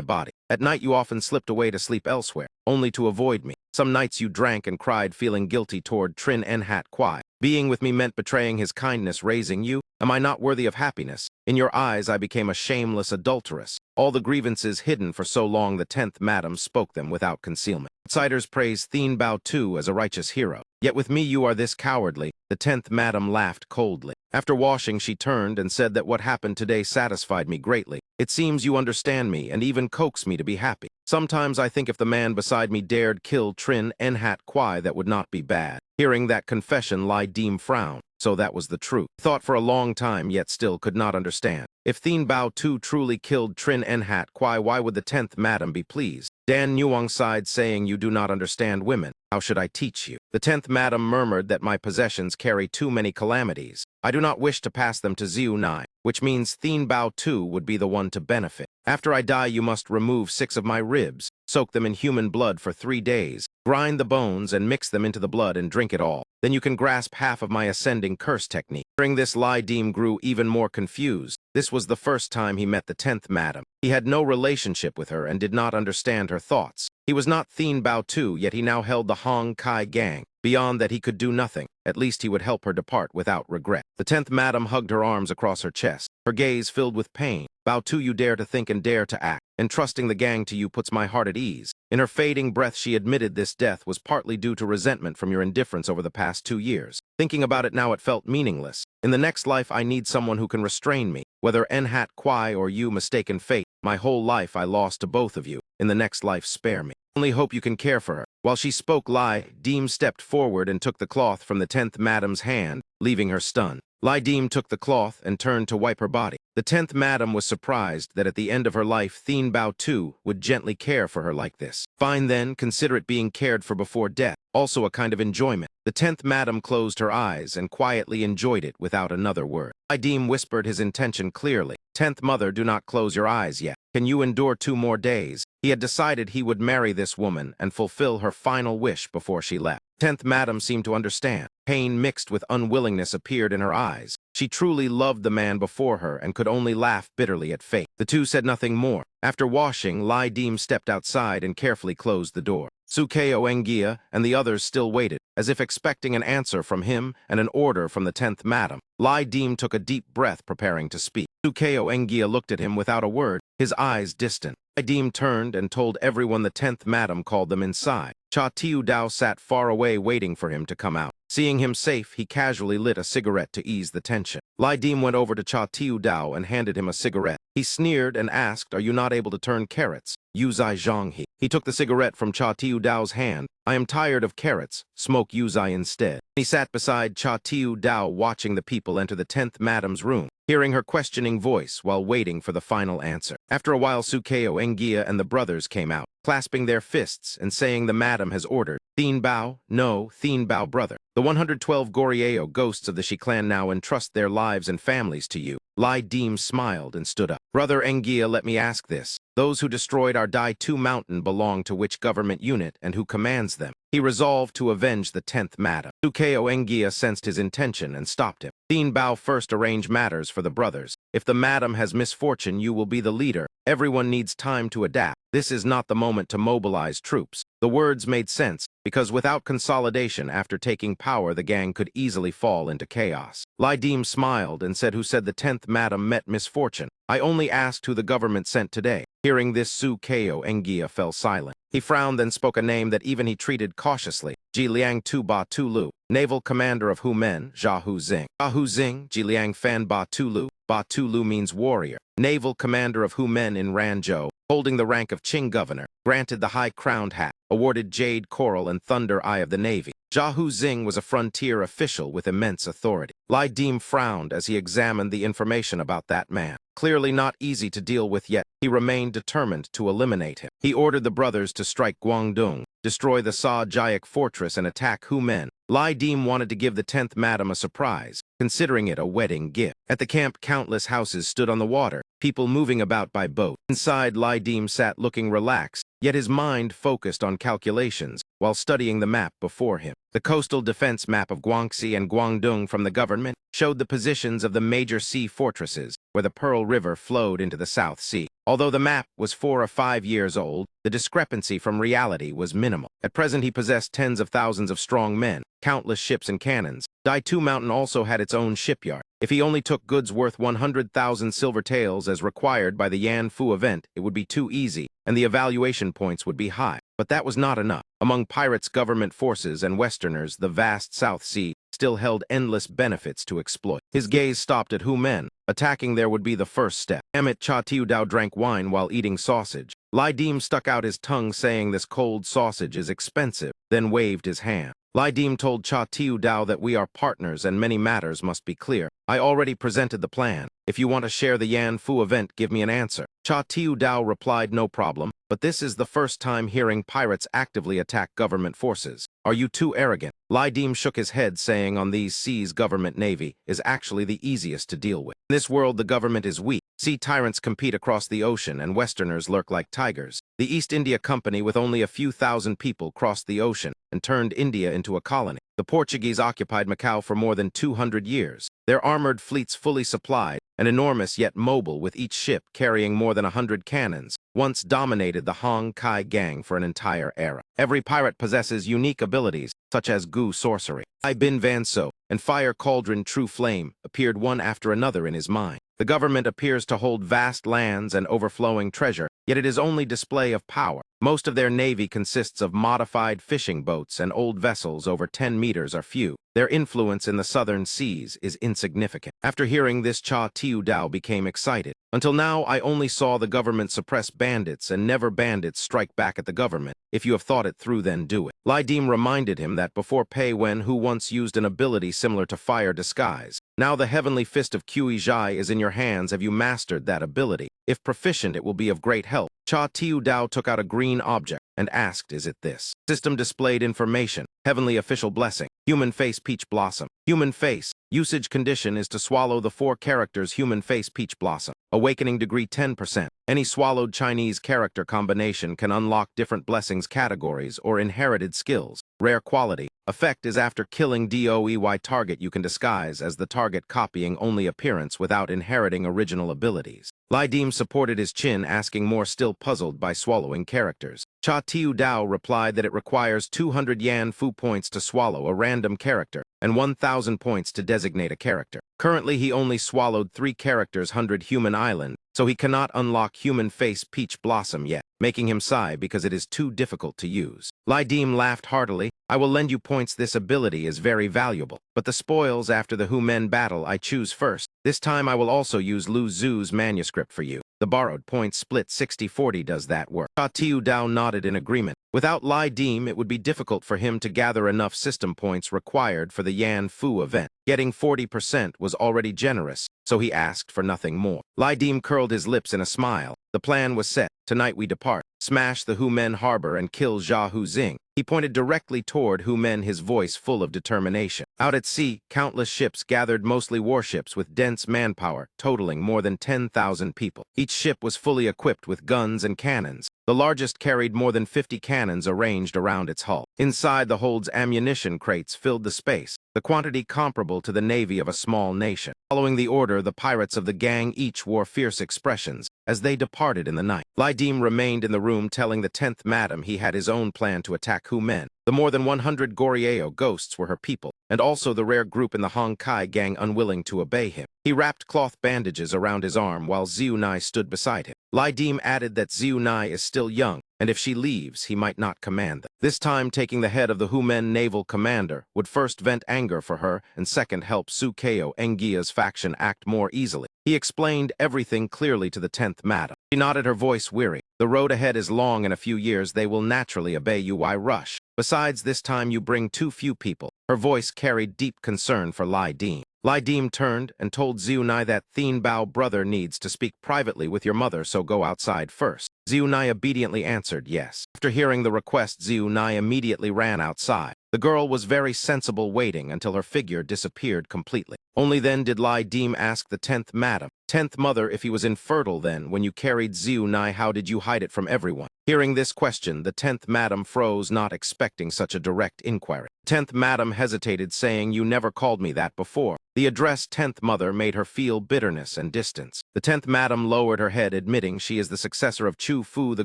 body. At night, you often slipped away to sleep elsewhere, only to avoid me. Some nights you drank and cried, feeling guilty toward Trin Nhat Kwai. Being with me meant betraying his kindness, raising you. Am I not worthy of happiness? In your eyes, I became a shameless adulteress. All the grievances hidden for so long, the 10th madam spoke them without concealment. Outsiders praise Thien Bao Tu as a righteous hero. Yet with me you are this cowardly. The 10th madam laughed coldly. After washing, she turned and said that what happened today satisfied me greatly. It seems you understand me and even coax me to be happy. Sometimes I think if the man beside me dared kill Trin Nhat Kwai, that would not be bad. Hearing that confession, Lai Dim frowned. So that was the truth. Thought for a long time, yet still could not understand. If Thien Bao Tu truly killed Trin Nhat Kwai, why would the 10th madam be pleased? Dan Nuong sighed, saying, you do not understand women. How should I teach you? The 10th madam murmured that my possessions carry too many calamities. I do not wish to pass them to Ziu Nai, which means Thien Bao Tu would be the one to benefit. After I die, you must remove 6 of my ribs, soak them in human blood for 3 days, grind the bones and mix them into the blood and drink it all. Then you can grasp half of my ascending curse technique. During this, Lai Dim grew even more confused. This was the first time he met the 10th madam. He had no relationship with her and did not understand her thoughts. He was not Thien Bao Tu, yet he now held the Hong Kai gang. Beyond that, he could do nothing. At least he would help her depart without regret. The 10th madam hugged her arms across her chest. Her gaze filled with pain. Bao Tu, you dare to think and dare to act. Entrusting the gang to you puts my heart at ease. In her fading breath, she admitted this death was partly due to resentment from your indifference over the past 2 years. Thinking about it now, it felt meaningless. In the next life, I need someone who can restrain me. Whether Nhat Kwai or you mistaken fate, my whole life I lost to both of you. In the next life, spare me. Only hope you can care for her. While she spoke, Lai Deem stepped forward and took the cloth from the 10th madam's hand, leaving her stunned. Lai Deem took the cloth and turned to wipe her body. The 10th madam was surprised that at the end of her life, Thien Bao Tu would gently care for her like this. Fine then, consider it being cared for before death, also a kind of enjoyment. The 10th madam closed her eyes and quietly enjoyed it without another word. Lai Deem whispered his intention clearly. 10th mother, do not close your eyes yet. Can you endure 2 more days? He had decided he would marry this woman and fulfill her final wish before she left. 10th madam seemed to understand. Pain mixed with unwillingness appeared in her eyes. She truly loved the man before her and could only laugh bitterly at fate. The two said nothing more. After washing, Lai Deem stepped outside and carefully closed the door. Sukeo Engia and the others still waited, as if expecting an answer from him and an order from the 10th madam. Lai Deem took a deep breath, preparing to speak. Sukeo Engia looked at him without a word, his eyes distant. Lai Deem turned and told everyone the 10th madam called them inside. Cha Tiu Dao sat far away waiting for him to come out. Seeing him safe, he casually lit a cigarette to ease the tension. Lai Deem went over to Cha Tiu Dao and handed him a cigarette. He sneered and asked, "Are you not able to turn carrots?" Yuzai Zhanghe. He took the cigarette from Cha Tiu Dao's hand. "I am tired of carrots. Smoke Yuzai instead." He sat beside Cha Tiu Dao watching the people enter the 10th madam's room, hearing her questioning voice while waiting for the final answer. After a while, Sukeo Engia and the brothers came out, clasping their fists and saying the madam has ordered. Thien Bao, no, Thien Bao brother. The 112 Gorieo ghosts of the Shi clan now entrust their lives and families to you. Lai Deem smiled and stood up. Brother Engia, let me ask this. Those who destroyed our Dai Tu mountain belong to which government unit and who commands them? He resolved to avenge the 10th madam. Sukeo Engia sensed his intention and stopped him. Thien Bao, first arrange matters for the brothers. If the madam has misfortune, you will be the leader. Everyone needs time to adapt. This is not the moment to mobilize troops. The words made sense, because without consolidation after taking power, the gang could easily fall into chaos. Lai Deem smiled and said, "Who said the 10th madam met misfortune? I only asked who the government sent today." Hearing this, Sukeo Engia fell silent. He frowned and spoke a name that even he treated cautiously. Jiliang Tu Ba Tu Lu, naval commander of Hu Men, Jia Hu Zing. Jia Hu Zing, Jiliang Fan Ba Tu Lu. Ba Tu Lu means warrior. Naval commander of Hu Men in Ranzhou, holding the rank of Qing governor, granted the high-crowned hat, awarded Jade Coral and Thunder Eye of the Navy. Jia Hu Zing was a frontier official with immense authority. Lai Deem frowned as he examined the information about that man. Clearly not easy to deal with, yet he remained determined to eliminate him. He ordered the brothers to strike Guangdong, destroy the Sa Jiak fortress, and attack Hu Men. Lai Deem wanted to give the 10th madam a surprise, considering it a wedding gift. At the camp, countless houses stood on the water, people moving about by boat. Inside, Lai Deem sat looking relaxed, yet his mind focused on calculations while studying the map before him. The coastal defense map of Guangxi and Guangdong from the government showed the positions of the major sea fortresses where the Pearl River flowed into the South Sea. Although the map was 4 or 5 years old, the discrepancy from reality was minimal. At present, he possessed tens of thousands of strong men, countless ships and cannons. Dai Tu Mountain also had its own shipyard. If he only took goods worth 100,000 silver taels as required by the Yan Fu event, it would be too easy, and the evaluation points would be high. But that was not enough. Among pirates, government forces, and Westerners, the vast South Sea still held endless benefits to exploit. His gaze stopped at Hu Men. Attacking there would be the first step. Emmett Cha Tiu Dao drank wine while eating sausage. Lai Deem stuck out his tongue saying this cold sausage is expensive, then waved his hand. Lai Deem told Cha Tiu Dao that we are partners and many matters must be clear. I already presented the plan. If you want to share the Yan Fu event, give me an answer. Cha Tiu Dao replied, no problem, but this is the first time hearing pirates actively attack government forces. Are you too arrogant? Lai Deem shook his head, saying on these seas government navy is actually the easiest to deal with. In this world, the government is weak. Sea tyrants compete across the ocean and Westerners lurk like tigers. The East India Company with only a few thousand people crossed the ocean and turned India into a colony. The Portuguese occupied Macau for more than 200 years. Their armored fleets fully supplied and enormous yet mobile, with each ship carrying more than 100 cannons, once dominated the Hong Kai gang for an entire era. Every pirate possesses unique abilities, such as Gu sorcery. I Bin Van So and Fire Cauldron True Flame appeared one after another in his mind. The government appears to hold vast lands and overflowing treasure, yet it is only display of power. Most of their navy consists of modified fishing boats, and old vessels over 10 meters are few. Their influence in the southern seas is insignificant. After hearing this, Cha Tiu Dao became excited. Until now, I only saw the government suppress bandits and never bandits strike back at the government. If you have thought it through, then do it. Lai Dim reminded him that before Pei Wen, who once used an ability similar to fire disguise. Now the heavenly fist of Qi Zhai is in your hands. Have you mastered that ability? If proficient, it will be of great help. Cha Tiu Dao took out a green object and asked, is it this? System displayed information. Heavenly official blessing. Human face peach blossom. Human face. Usage condition is to swallow the 4 characters human face peach blossom. Awakening degree 10%. Any swallowed Chinese character combination can unlock different blessings categories or inherited skills. Rare quality. Effect is after killing DOEY target you can disguise as the target, copying only appearance without inheriting original abilities. Lai Dim supported his chin, asking more, still puzzled by swallowing characters. Cha Tiu Dao replied that it requires 200 Yan Fu points to swallow a random character and 1,000 points to designate a character. Currently, he only swallowed 3 characters 100 Human Island, so he cannot unlock Human Face Peach Blossom yet, making him sigh because it is too difficult to use. Lai Dim laughed heartily. I will lend you points. This ability is very valuable, but the spoils after the Humen battle I choose first. This time I will also use Lu Zhu's manuscript for you. The borrowed points split 60-40 does that work. Cha Tiu Dao nodded in agreement. Without Lai Dim, it would be difficult for him to gather enough system points required for the Yan Fu event. Getting 40% was already generous, so he asked for nothing more. Lai Dim curled his lips in a smile. The plan was set. Tonight we depart, smash the Humen harbor and kill Jia Hu Xing. He pointed directly toward Humen, his voice full of determination. Out at sea, countless ships gathered, mostly warships with dense manpower, totaling more than 10,000 people. Each ship was fully equipped with guns and cannons. The largest carried more than 50 cannons arranged around its hull. Inside the hold's ammunition crates filled the space, the quantity comparable to the navy of a small nation. Following the order, the pirates of the gang each wore fierce expressions as they departed in the night. Lai Dim remained in the room, telling the 10th madam he had his own plan to attack Humen. The more than 100 Gorieo ghosts were her people, and also the rare group in the Hong Kai gang unwilling to obey him. He wrapped cloth bandages around his arm while Xiu Nai stood beside him. Lai Dim added that Xiu Nai is still young, and if she leaves, he might not command them. This time, taking the head of the Humen naval commander would first vent anger for her, and second help Su Keo Engia's faction act more easily. He explained everything clearly to the 10th madam. She nodded, her voice weary. The road ahead is long. In a few years, they will naturally obey you. Why rush? Besides, this time you bring too few people. Her voice carried deep concern for Lai Dim. Lai Dim turned and told Xiu Nai that Thien Bao brother needs to speak privately with your mother, so go outside first. Xiu Nai obediently answered yes. After hearing the request, Xiu Nai immediately ran outside. The girl was very sensible, waiting until her figure disappeared completely. Only then did Lai Dim ask the 10th madam, 10th mother, if he was infertile then, when you carried Xiu Nai, how did you hide it from everyone? Hearing this question, the 10th madam froze, not expecting such a direct inquiry. 10th madam hesitated, saying, you never called me that before. The address 10th mother made her feel bitterness and distance. The 10th madam lowered her head, admitting she is the successor of Chu Fu, the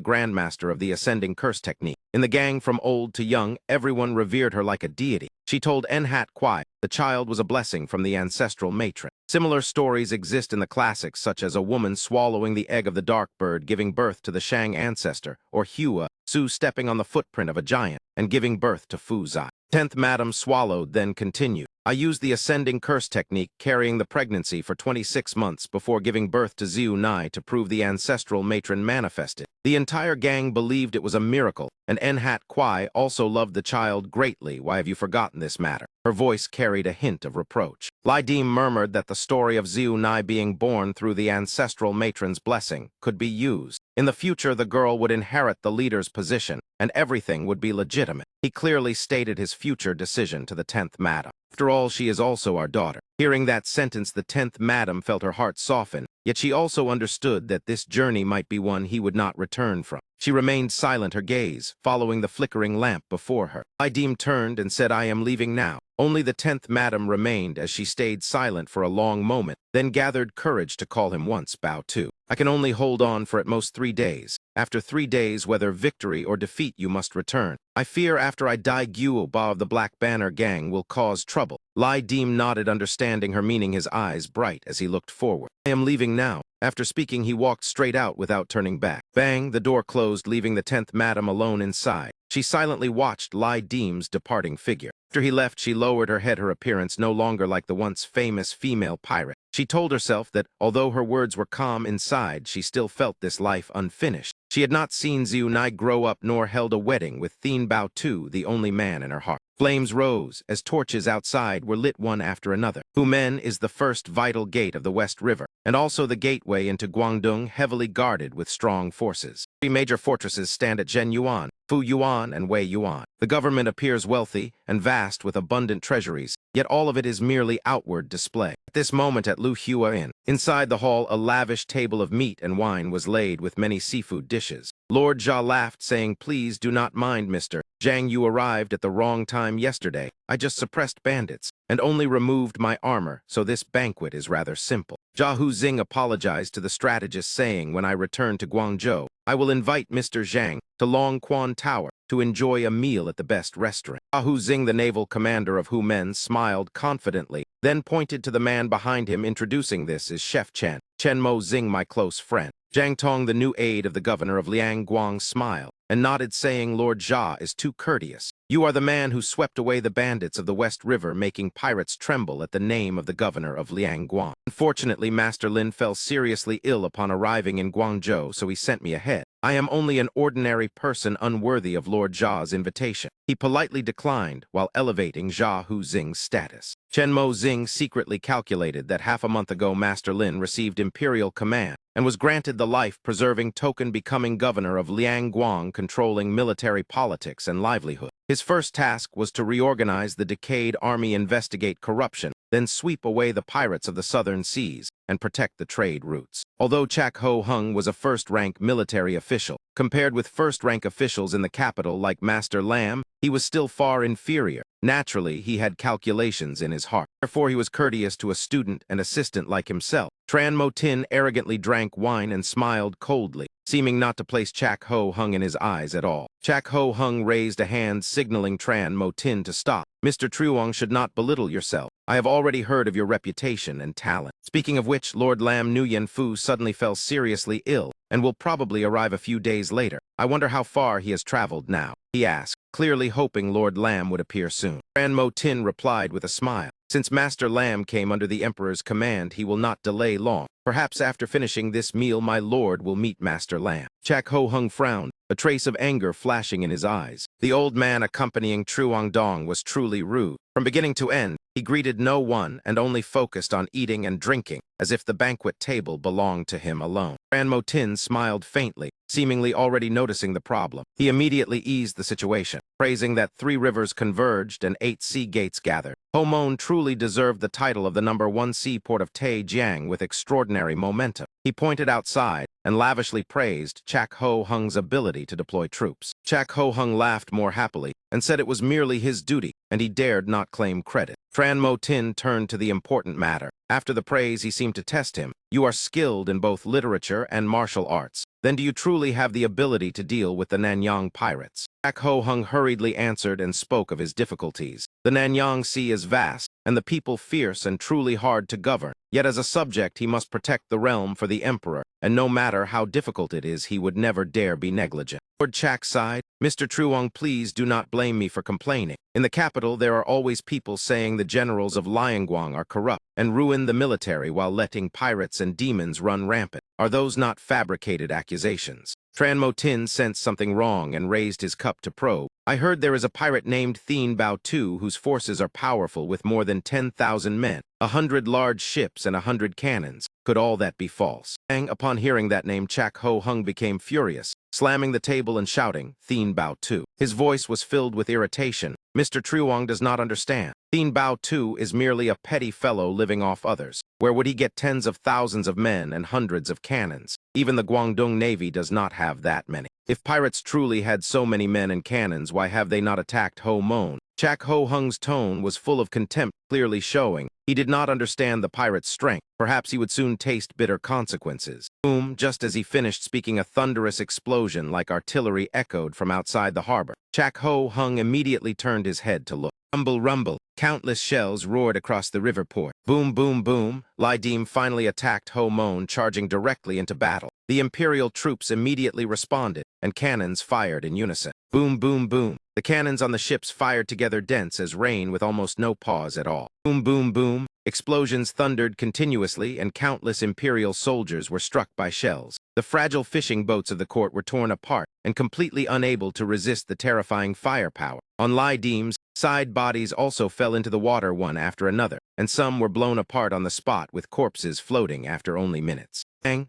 grandmaster of the ascending curse technique. In the gang, from old to young, everyone revered her like a deity. She told Enhat Kwai the child was a blessing from the ancestral matron. Similar stories exist in the classics, such as a woman swallowing the egg of the dark bird, giving birth to the Shang ancestor, or Hua Su stepping on the footprint of a giant and giving birth to Fu Zai. 10th madam swallowed, then continued. I used the ascending curse technique, carrying the pregnancy for 26 months before giving birth to Xiu Nai to prove the ancestral matron manifested. The entire gang believed it was a miracle, and Enhat Kwai also loved the child greatly. Why have you forgotten this matter? Her voice carried a hint of reproach. Lai Dim murmured that the story of Xiu Nai being born through the ancestral matron's blessing could be used. In the future, the girl would inherit the leader's position, and everything would be legitimate. He clearly stated his future decision to the 10th madam. After all, she is also our daughter. Hearing that sentence, the 10th madam felt her heart soften, yet she also understood that this journey might be one he would not return from. She remained silent, her gaze following the flickering lamp before her. Lai turned and said, "I am leaving now." Only the 10th madam remained as she stayed silent for a long moment, then gathered courage to call him once, "Bow to. I can only hold on for at most 3 days. After 3 days, whether victory or defeat, you must return. I fear after I die, Guoba of the Black Banner gang will cause trouble." Lai nodded, understanding her meaning, his eyes bright as he looked forward. "I am leaving now." After speaking, he walked straight out without turning back. Bang, the door closed, leaving the 10th madam alone inside. She silently watched Lai Deem's departing figure. After he left, she lowered her head, her appearance no longer like the once famous female pirate. She told herself that, although her words were calm inside, she still felt this life unfinished. She had not seen Xiu Nai grow up nor held a wedding with Thien Bao Tu, the only man in her heart. Flames rose as torches outside were lit one after another. Humen is the first vital gate of the West River, and also the gateway into Guangdong, heavily guarded with strong forces. 3 major fortresses stand at Zhenyuan, Fuyuan, and Weiyuan. The government appears wealthy and vast with abundant treasuries, yet all of it is merely outward display. At this moment at Lu Hua Inn, inside the hall, a lavish table of meat and wine was laid with many seafood dishes. Lord Jia laughed, saying, "Please do not mind, Mr. Zhang, you arrived at the wrong time yesterday. I just suppressed bandits and only removed my armor, so this banquet is rather simple." Jia Huzing apologized to the strategist, saying, "When I return to Guangzhou, I will invite Mr. Zhang to Long Quan Tower to enjoy a meal at the best restaurant." Jia Huzing, the naval commander of Humen, smiled confidently, then pointed to the man behind him, introducing, "This is Chef Chen. Chen Mo Xing, my close friend." Zhang Tong, the new aide of the governor of Liang Guang, smiled and nodded, saying, "Lord Jia is too courteous. You are the man who swept away the bandits of the West River, making pirates tremble at the name of the governor of Liang Guang. Unfortunately, Master Lin fell seriously ill upon arriving in Guangzhou, so he sent me ahead. I am only an ordinary person unworthy of Lord Jia's invitation." He politely declined while elevating Jia Huzing's status. Chen Mo Xing secretly calculated that half a month ago Master Lin received imperial command and was granted the life-preserving token, becoming governor of Liang Guang, controlling military politics and livelihood. His first task was to reorganize the decayed army, investigate corruption, then sweep away the pirates of the southern seas and protect the trade routes. Although Chak Ho Hung was a first-rank military official, compared with first-rank officials in the capital like Master Lam, he was still far inferior. Naturally, he had calculations in his heart. Therefore, he was courteous to a student and assistant like himself. Tran Mo Tin arrogantly drank wine and smiled coldly, seeming not to place Chak Ho Hung in his eyes at all. Chak Ho Hung raised a hand, signaling Tran Mo Tin to stop. "Mr. Truong should not belittle yourself. I have already heard of your reputation and talent." Speaking of which, Lord Lam Nguyen Fu suddenly fell seriously ill and will probably arrive a few days later. "I wonder how far he has traveled now," he asked, clearly hoping Lord Lam would appear soon. Tran Mo Tin replied with a smile, "Since Master Lam came under the Emperor's command, he will not delay long. Perhaps after finishing this meal, my lord will meet Master Lam." Chak Ho Hung frowned, a trace of anger flashing in his eyes. The old man accompanying Truong Dong was truly rude. From beginning to end, he greeted no one and only focused on eating and drinking, as if the banquet table belonged to him alone. Tran Mo Tin smiled faintly, seemingly already noticing the problem. He immediately eased the situation, praising that 3 rivers converged and 8 sea gates gathered. Homon truly deserved the title of the #1 seaport of Taijiang with extraordinary momentum. He pointed outside and lavishly praised Chak Ho Hung's ability to deploy troops. Chak Ho Hung laughed more happily and said it was merely his duty, and he dared not claim credit. Tran Mo Tin turned to the important matter. After the praise, he seemed to test him. "You are skilled in both literature and martial arts. Then do you truly have the ability to deal with the Nanyang pirates?" Chak Ho Hung hurriedly answered and spoke of his difficulties. The Nanyang Sea is vast, and the people fierce and truly hard to govern. Yet as a subject, he must protect the realm for the emperor, and no matter how difficult it is, he would never dare be negligent. Lord Chak sighed, "Mr. Truong, please do not blame me for complaining. In the capital, there are always people saying the generals of Liangguang are corrupt and ruin the military while letting pirates and demons run rampant. Are those not fabricated accusations?" Tran Mo Tin sensed something wrong and raised his cup to probe. "I heard there is a pirate named Thien Bao Tu whose forces are powerful with more than 10,000 men, 100 large ships, and 100 cannons. Could all that be false?" And upon hearing that name, Chak Ho Hung became furious, slamming the table and shouting, "Thien Bao Tu." His voice was filled with irritation. "Mr. Truong does not understand. Thien Bao Tu is merely a petty fellow living off others. Where would he get tens of thousands of men and hundreds of cannons? Even the Guangdong Navy does not have that many. If pirates truly had so many men and cannons, why have they not attacked Ho Mon? Chak Ho Hung's tone was full of contempt, clearly showing he did not understand the pirate's strength. Perhaps he would soon taste bitter consequences. Boom, just as he finished speaking, a thunderous explosion like artillery echoed from outside the harbor. Chak Ho Hung immediately turned his head to look. Rumble, rumble. Countless shells roared across the river port. Boom, boom, boom. Lai Dim finally attacked Ho Mon, charging directly into battle. The Imperial troops immediately responded, and cannons fired in unison. Boom, boom, boom. The cannons on the ships fired together dense as rain with almost no pause at all. Boom, boom, boom. Explosions thundered continuously, and countless Imperial soldiers were struck by shells. The fragile fishing boats of the court were torn apart and completely unable to resist the terrifying firepower. On Lai Dim's side, bodies also fell into the water one after another, and some were blown apart on the spot with corpses floating after only minutes.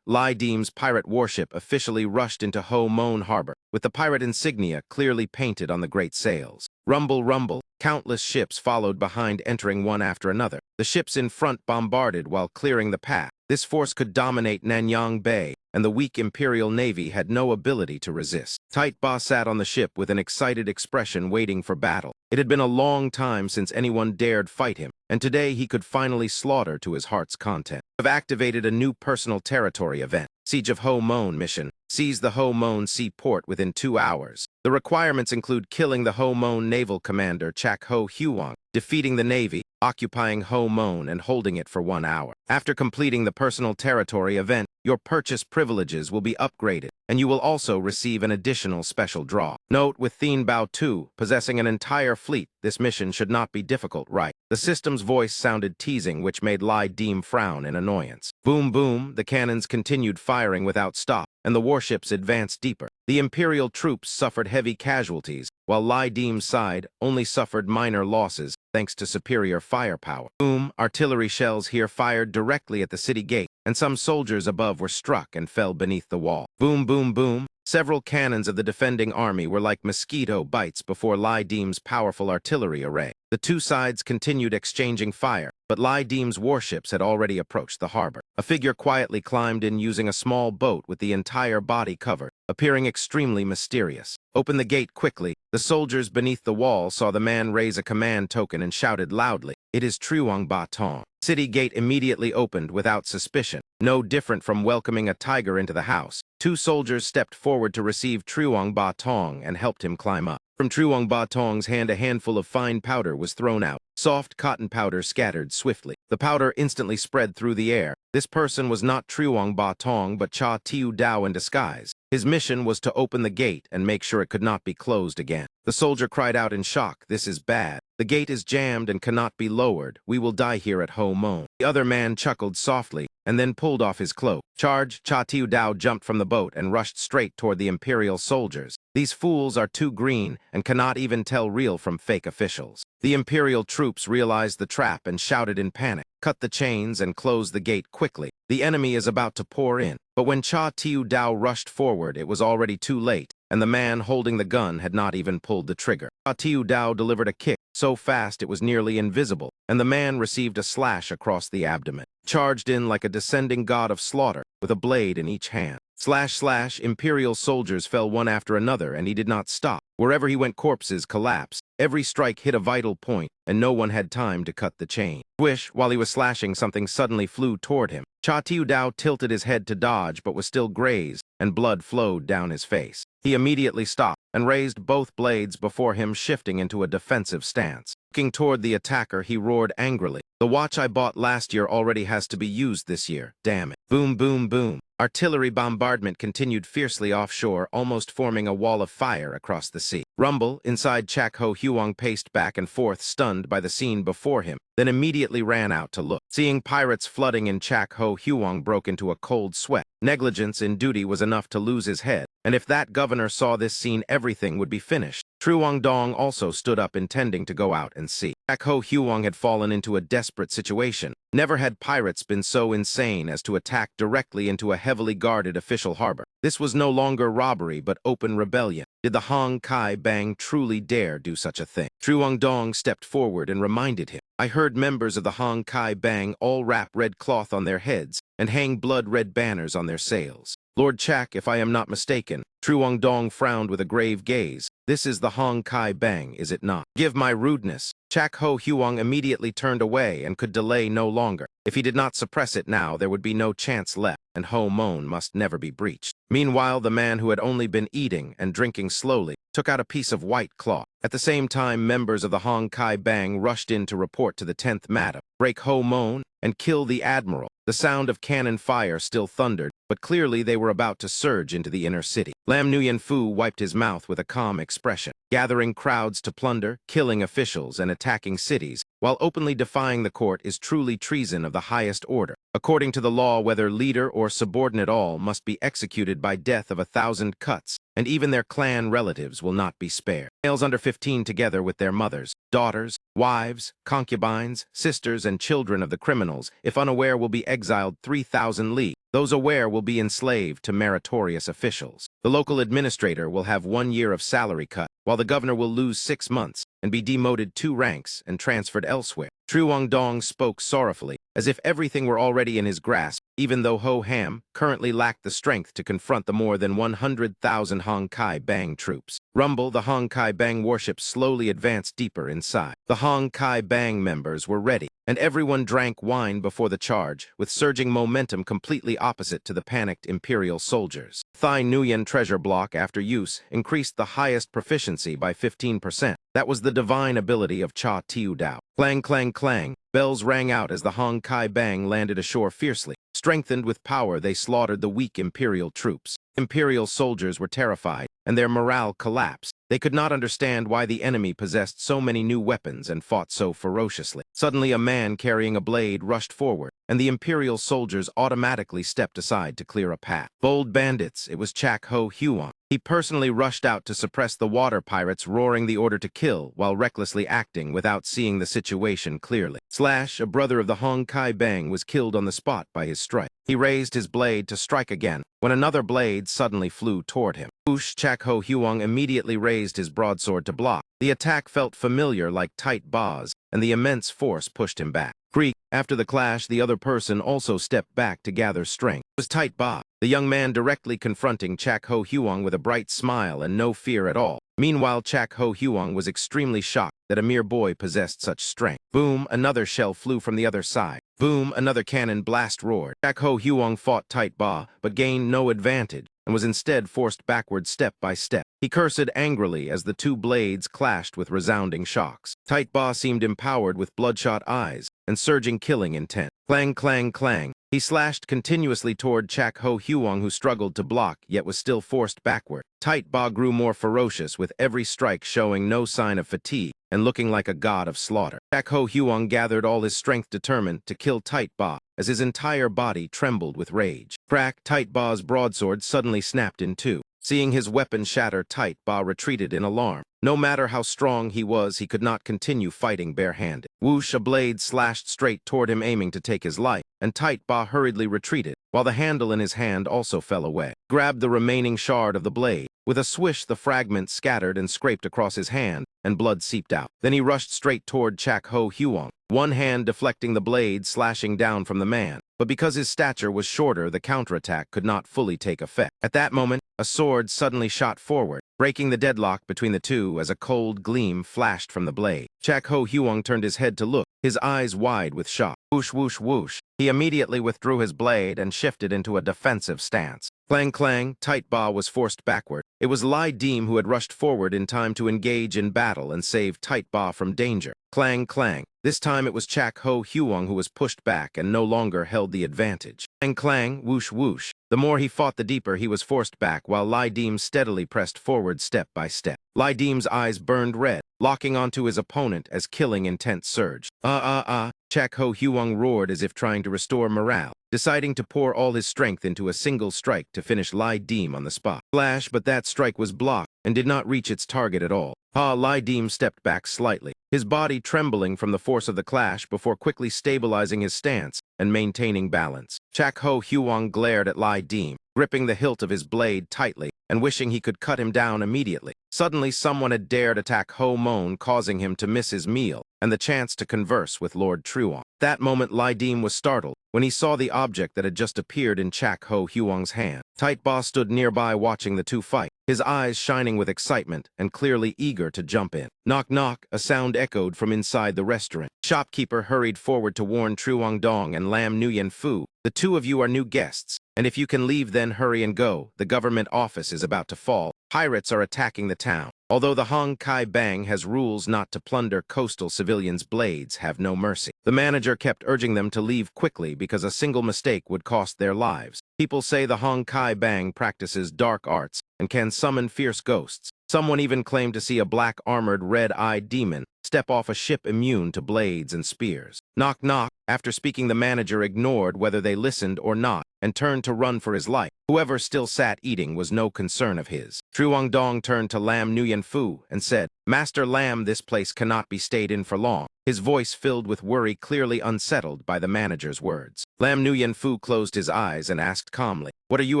Lai Dim's pirate warship officially rushed into Ho Mon Harbor, with the pirate insignia clearly painted on the great sails. Rumble, rumble. Countless ships followed behind, entering one after another. The ships in front bombarded while clearing the path. This force could dominate Nanyang Bay, and the weak Imperial Navy had no ability to resist. Tight Ba sat on the ship with an excited expression, waiting for battle. It had been a long time since anyone dared fight him, and today he could finally slaughter to his heart's content. Have activated a new personal territory event. Siege of Ho Mon mission. Seize the Ho Mon seaport within 2 hours. The requirements include killing the Ho Mon naval commander Chak Ho Huang, defeating the navy, occupying Ho Mon, and holding it for 1 hour. After completing the personal territory event, your purchase privileges will be upgraded, and you will also receive an additional special draw. Note, with Thien Bao Tu possessing an entire fleet, this mission should not be difficult, right? The system's voice sounded teasing, which made Lai Dim frown in annoyance. Boom, boom, the cannons continued firing without stop, and the warships advanced deeper. The Imperial troops suffered heavy casualties, while Lai Dim's side only suffered minor losses thanks to superior firepower. Boom, artillery shells here fired directly at the city gate, and some soldiers above were struck and fell beneath the wall. Boom, boom, boom. Several cannons of the defending army were like mosquito bites before Lai Dim's powerful artillery array. The two sides continued exchanging fire, but Lai Dim's warships had already approached the harbor. A figure quietly climbed in using a small boat with the entire body covered, appearing extremely mysterious. Open the gate quickly. The soldiers beneath the wall saw the man raise a command token and shouted loudly, "It is Truong Ba Tong." City gate immediately opened without suspicion. No different from welcoming a tiger into the house. Two soldiers stepped forward to receive Truong Ba Tong and helped him climb up. From Truong Ba Tong's hand, a handful of fine powder was thrown out. Soft cotton powder scattered swiftly. The powder instantly spread through the air. This person was not Truong Ba Tong, but Cha Tiu Dao in disguise. His mission was to open the gate and make sure it could not be closed again. The soldier cried out in shock, "This is bad. The gate is jammed and cannot be lowered. We will die here at Ho Mon." The other man chuckled softly and then pulled off his cloak. Charge! Cha Tiu Dao jumped from the boat and rushed straight toward the Imperial soldiers. These fools are too green and cannot even tell real from fake officials. The Imperial troops realized the trap and shouted in panic, "Cut the chains and close the gate quickly. The enemy is about to pour in." But when Cha Tiu Dao rushed forward, it was already too late, and the man holding the gun had not even pulled the trigger. Cha Tiu Dao delivered a kick so fast it was nearly invisible, and the man received a slash across the abdomen. Charged in like a descending god of slaughter, with a blade in each hand. Slash, slash, Imperial soldiers fell one after another, and he did not stop. Wherever he went, corpses collapsed. Every strike hit a vital point, and no one had time to cut the chain. Swish, while he was slashing, something suddenly flew toward him. Cha Tiu Dao tilted his head to dodge, but was still grazed, and blood flowed down his face. He immediately stopped and raised both blades before him, shifting into a defensive stance. Looking toward the attacker, he roared angrily, "The watch I bought last year already has to be used this year, damn it." Boom, boom, boom. Artillery bombardment continued fiercely offshore, almost forming a wall of fire across the sea. Rumble, inside Chak Ho Huang paced back and forth, stunned by the scene before him, then immediately ran out to look. Seeing pirates flooding in, Chak Ho Huang broke into a cold sweat. Negligence in duty was enough to lose his head, and if that governor saw this scene, everything would be finished. Truong Dong also stood up, intending to go out and see. Chak Ho Huang had fallen into a desperate situation. Never had pirates been so insane as to attack directly into a heavily guarded official harbor. This was no longer robbery, but open rebellion. Did the Hong Kai Bang truly dare do such a thing? Truong Dong stepped forward and reminded him, "I heard members of the Hong Kai Bang all wrap red cloth on their heads and hang blood-red banners on their sails. Lord Chak, if I am not mistaken, Truong Dong frowned with a grave gaze. This is the Hong Kai Bang, is it not? Give my rudeness. Chak Ho Huang immediately turned away and could delay no longer. If he did not suppress it now, there would be no chance left, and Ho Mon must never be breached. Meanwhile, the man who had only been eating and drinking slowly took out a piece of white cloth. At the same time, members of the Hong Kai Bang rushed in to report to the 10th Madam, break Ho Mon, and kill the Admiral. The sound of cannon fire still thundered, but clearly they were about to surge into the inner city. Lam Nguyen Fu wiped his mouth with a calm expression, gathering crowds to plunder, killing officials, and attacking cities, while openly defying the court is truly treason of the highest order. According to the law, whether leader or subordinate, all must be executed by death of 1,000 cuts, and even their clan relatives will not be spared. Males under 15 together with their mothers, daughters, wives, concubines, sisters, and children of the criminals, if unaware, will be exiled 3,000 li. Those aware will be enslaved to meritorious officials. The local administrator will have 1 year of salary cut, while the governor will lose 6 months and be demoted 2 ranks and transferred elsewhere. Truong Dong spoke sorrowfully, as if everything were already in his grasp, even though Ho Ham currently lacked the strength to confront the more than 100,000 Hong Kai Bang troops. Rumble, the Hong Kai Bang warship slowly advanced deeper inside. The Hong Kai Bang members were ready, and everyone drank wine before the charge, with surging momentum completely opposite to the panicked Imperial soldiers. Thai Nguyen treasure block after use increased the highest proficiency by 15%. That was the divine ability of Cha Tiu Dao. Clang, clang, clang. Bells rang out as the Hong Kai Bang landed ashore fiercely. Strengthened with power, they slaughtered the weak Imperial troops. Imperial soldiers were terrified, and their morale collapsed. They could not understand why the enemy possessed so many new weapons and fought so ferociously. Suddenly, a man carrying a blade rushed forward, and the Imperial soldiers automatically stepped aside to clear a path. Bold bandits, it was Chak Ho Huang. He personally rushed out to suppress the water pirates, roaring the order to kill while recklessly acting without seeing the situation clearly. Slash, a brother of the Hong Kai Bang, was killed on the spot by his strike. He raised his blade to strike again, when another blade suddenly flew toward him. Whoosh, Chak Ho Huang immediately raised his broadsword to block. The attack felt familiar, like tight bars, and the immense force pushed him back. Creak. After the clash, the other person also stepped back to gather strength. It was Tight Ba, the young man directly confronting Chak Ho Huang with a bright smile and no fear at all. Meanwhile, Chak Ho Huang was extremely shocked that a mere boy possessed such strength. Boom, another shell flew from the other side. Boom, another cannon blast roared. Chak Ho Huang fought Tight Ba, but gained no advantage, and was instead forced backward step by step. He cursed angrily as the two blades clashed with resounding shocks. Tight Ba seemed empowered with bloodshot eyes and surging killing intent. Clang, clang, clang. He slashed continuously toward Chak Ho Huang, who struggled to block, yet was still forced backward. Tight Ba grew more ferocious, with every strike showing no sign of fatigue and looking like a god of slaughter. Chak Ho Huang gathered all his strength, determined to kill Tight Ba, as his entire body trembled with rage. Crack, Tight Ba's broadsword suddenly snapped in two. Seeing his weapon shatter, Tight Ba retreated in alarm. No matter how strong he was, he could not continue fighting barehanded. Whoosh, a blade slashed straight toward him, aiming to take his life, and Tight Ba hurriedly retreated, while the handle in his hand also fell away. Grabbed the remaining shard of the blade. With a swish, the fragment scattered and scraped across his hand, and blood seeped out. Then he rushed straight toward Chak Ho Huang, one hand deflecting the blade slashing down from the man. But because his stature was shorter, the counterattack could not fully take effect. At that moment, a sword suddenly shot forward, breaking the deadlock between the two as a cold gleam flashed from the blade. Chak Ho Huang turned his head to look, his eyes wide with shock. Whoosh, whoosh, whoosh. He immediately withdrew his blade and shifted into a defensive stance. Clang, clang, Tight Ba was forced backward. It was Lai Deem who had rushed forward in time to engage in battle and save Tight Ba from danger. Clang, clang. This time it was Chak Ho Huang who was pushed back and no longer held the advantage. Clang, clang, whoosh, whoosh. The more he fought, the deeper he was forced back, while Lai Deem steadily pressed forward step by step. Lai Deem's eyes burned red, locking onto his opponent as killing intent surged. Chak Ho Huang roared as if trying to restore morale, deciding to pour all his strength into a single strike to finish Lai Deem on the spot. Flash, but that strike was blocked and did not reach its target at all. Lai Deem stepped back slightly, his body trembling from the force of the clash before quickly stabilizing his stance and maintaining balance. Chak Ho Huang glared at Lai Deem, gripping the hilt of his blade tightly and wishing he could cut him down immediately. Suddenly, someone had dared attack Ho Mon, causing him to miss his meal and the chance to converse with Lord Truong. That moment Lai Dim was startled when he saw the object that had just appeared in Chak Ho Huang's hand. Tight Ba stood nearby watching the two fight, his eyes shining with excitement and clearly eager to jump in. Knock knock, a sound echoed from inside the restaurant. Shopkeeper hurried forward to warn Truong Dong and Lam Nguyen Fu. The two of you are new guests, and if you can leave then hurry and go. The government office is about to fall. Pirates are attacking the town. Although the Hong Kai Bang has rules not to plunder coastal civilians, blades have no mercy. The manager kept urging them to leave quickly because a single mistake would cost their lives. People say the Hong Kai Bang practices dark arts and can summon fierce ghosts. Someone even claimed to see a black-armored, red-eyed demon step off a ship immune to blades and spears. Knock knock. After speaking, the manager ignored whether they listened or not and turned to run for his life. Whoever still sat eating was no concern of his. Truong Dong turned to Lam Nguyen Fu and said, "Master Lam, this place cannot be stayed in for long." His voice filled with worry, clearly unsettled by the manager's words. Lam Nguyen Fu closed his eyes and asked calmly, "What are you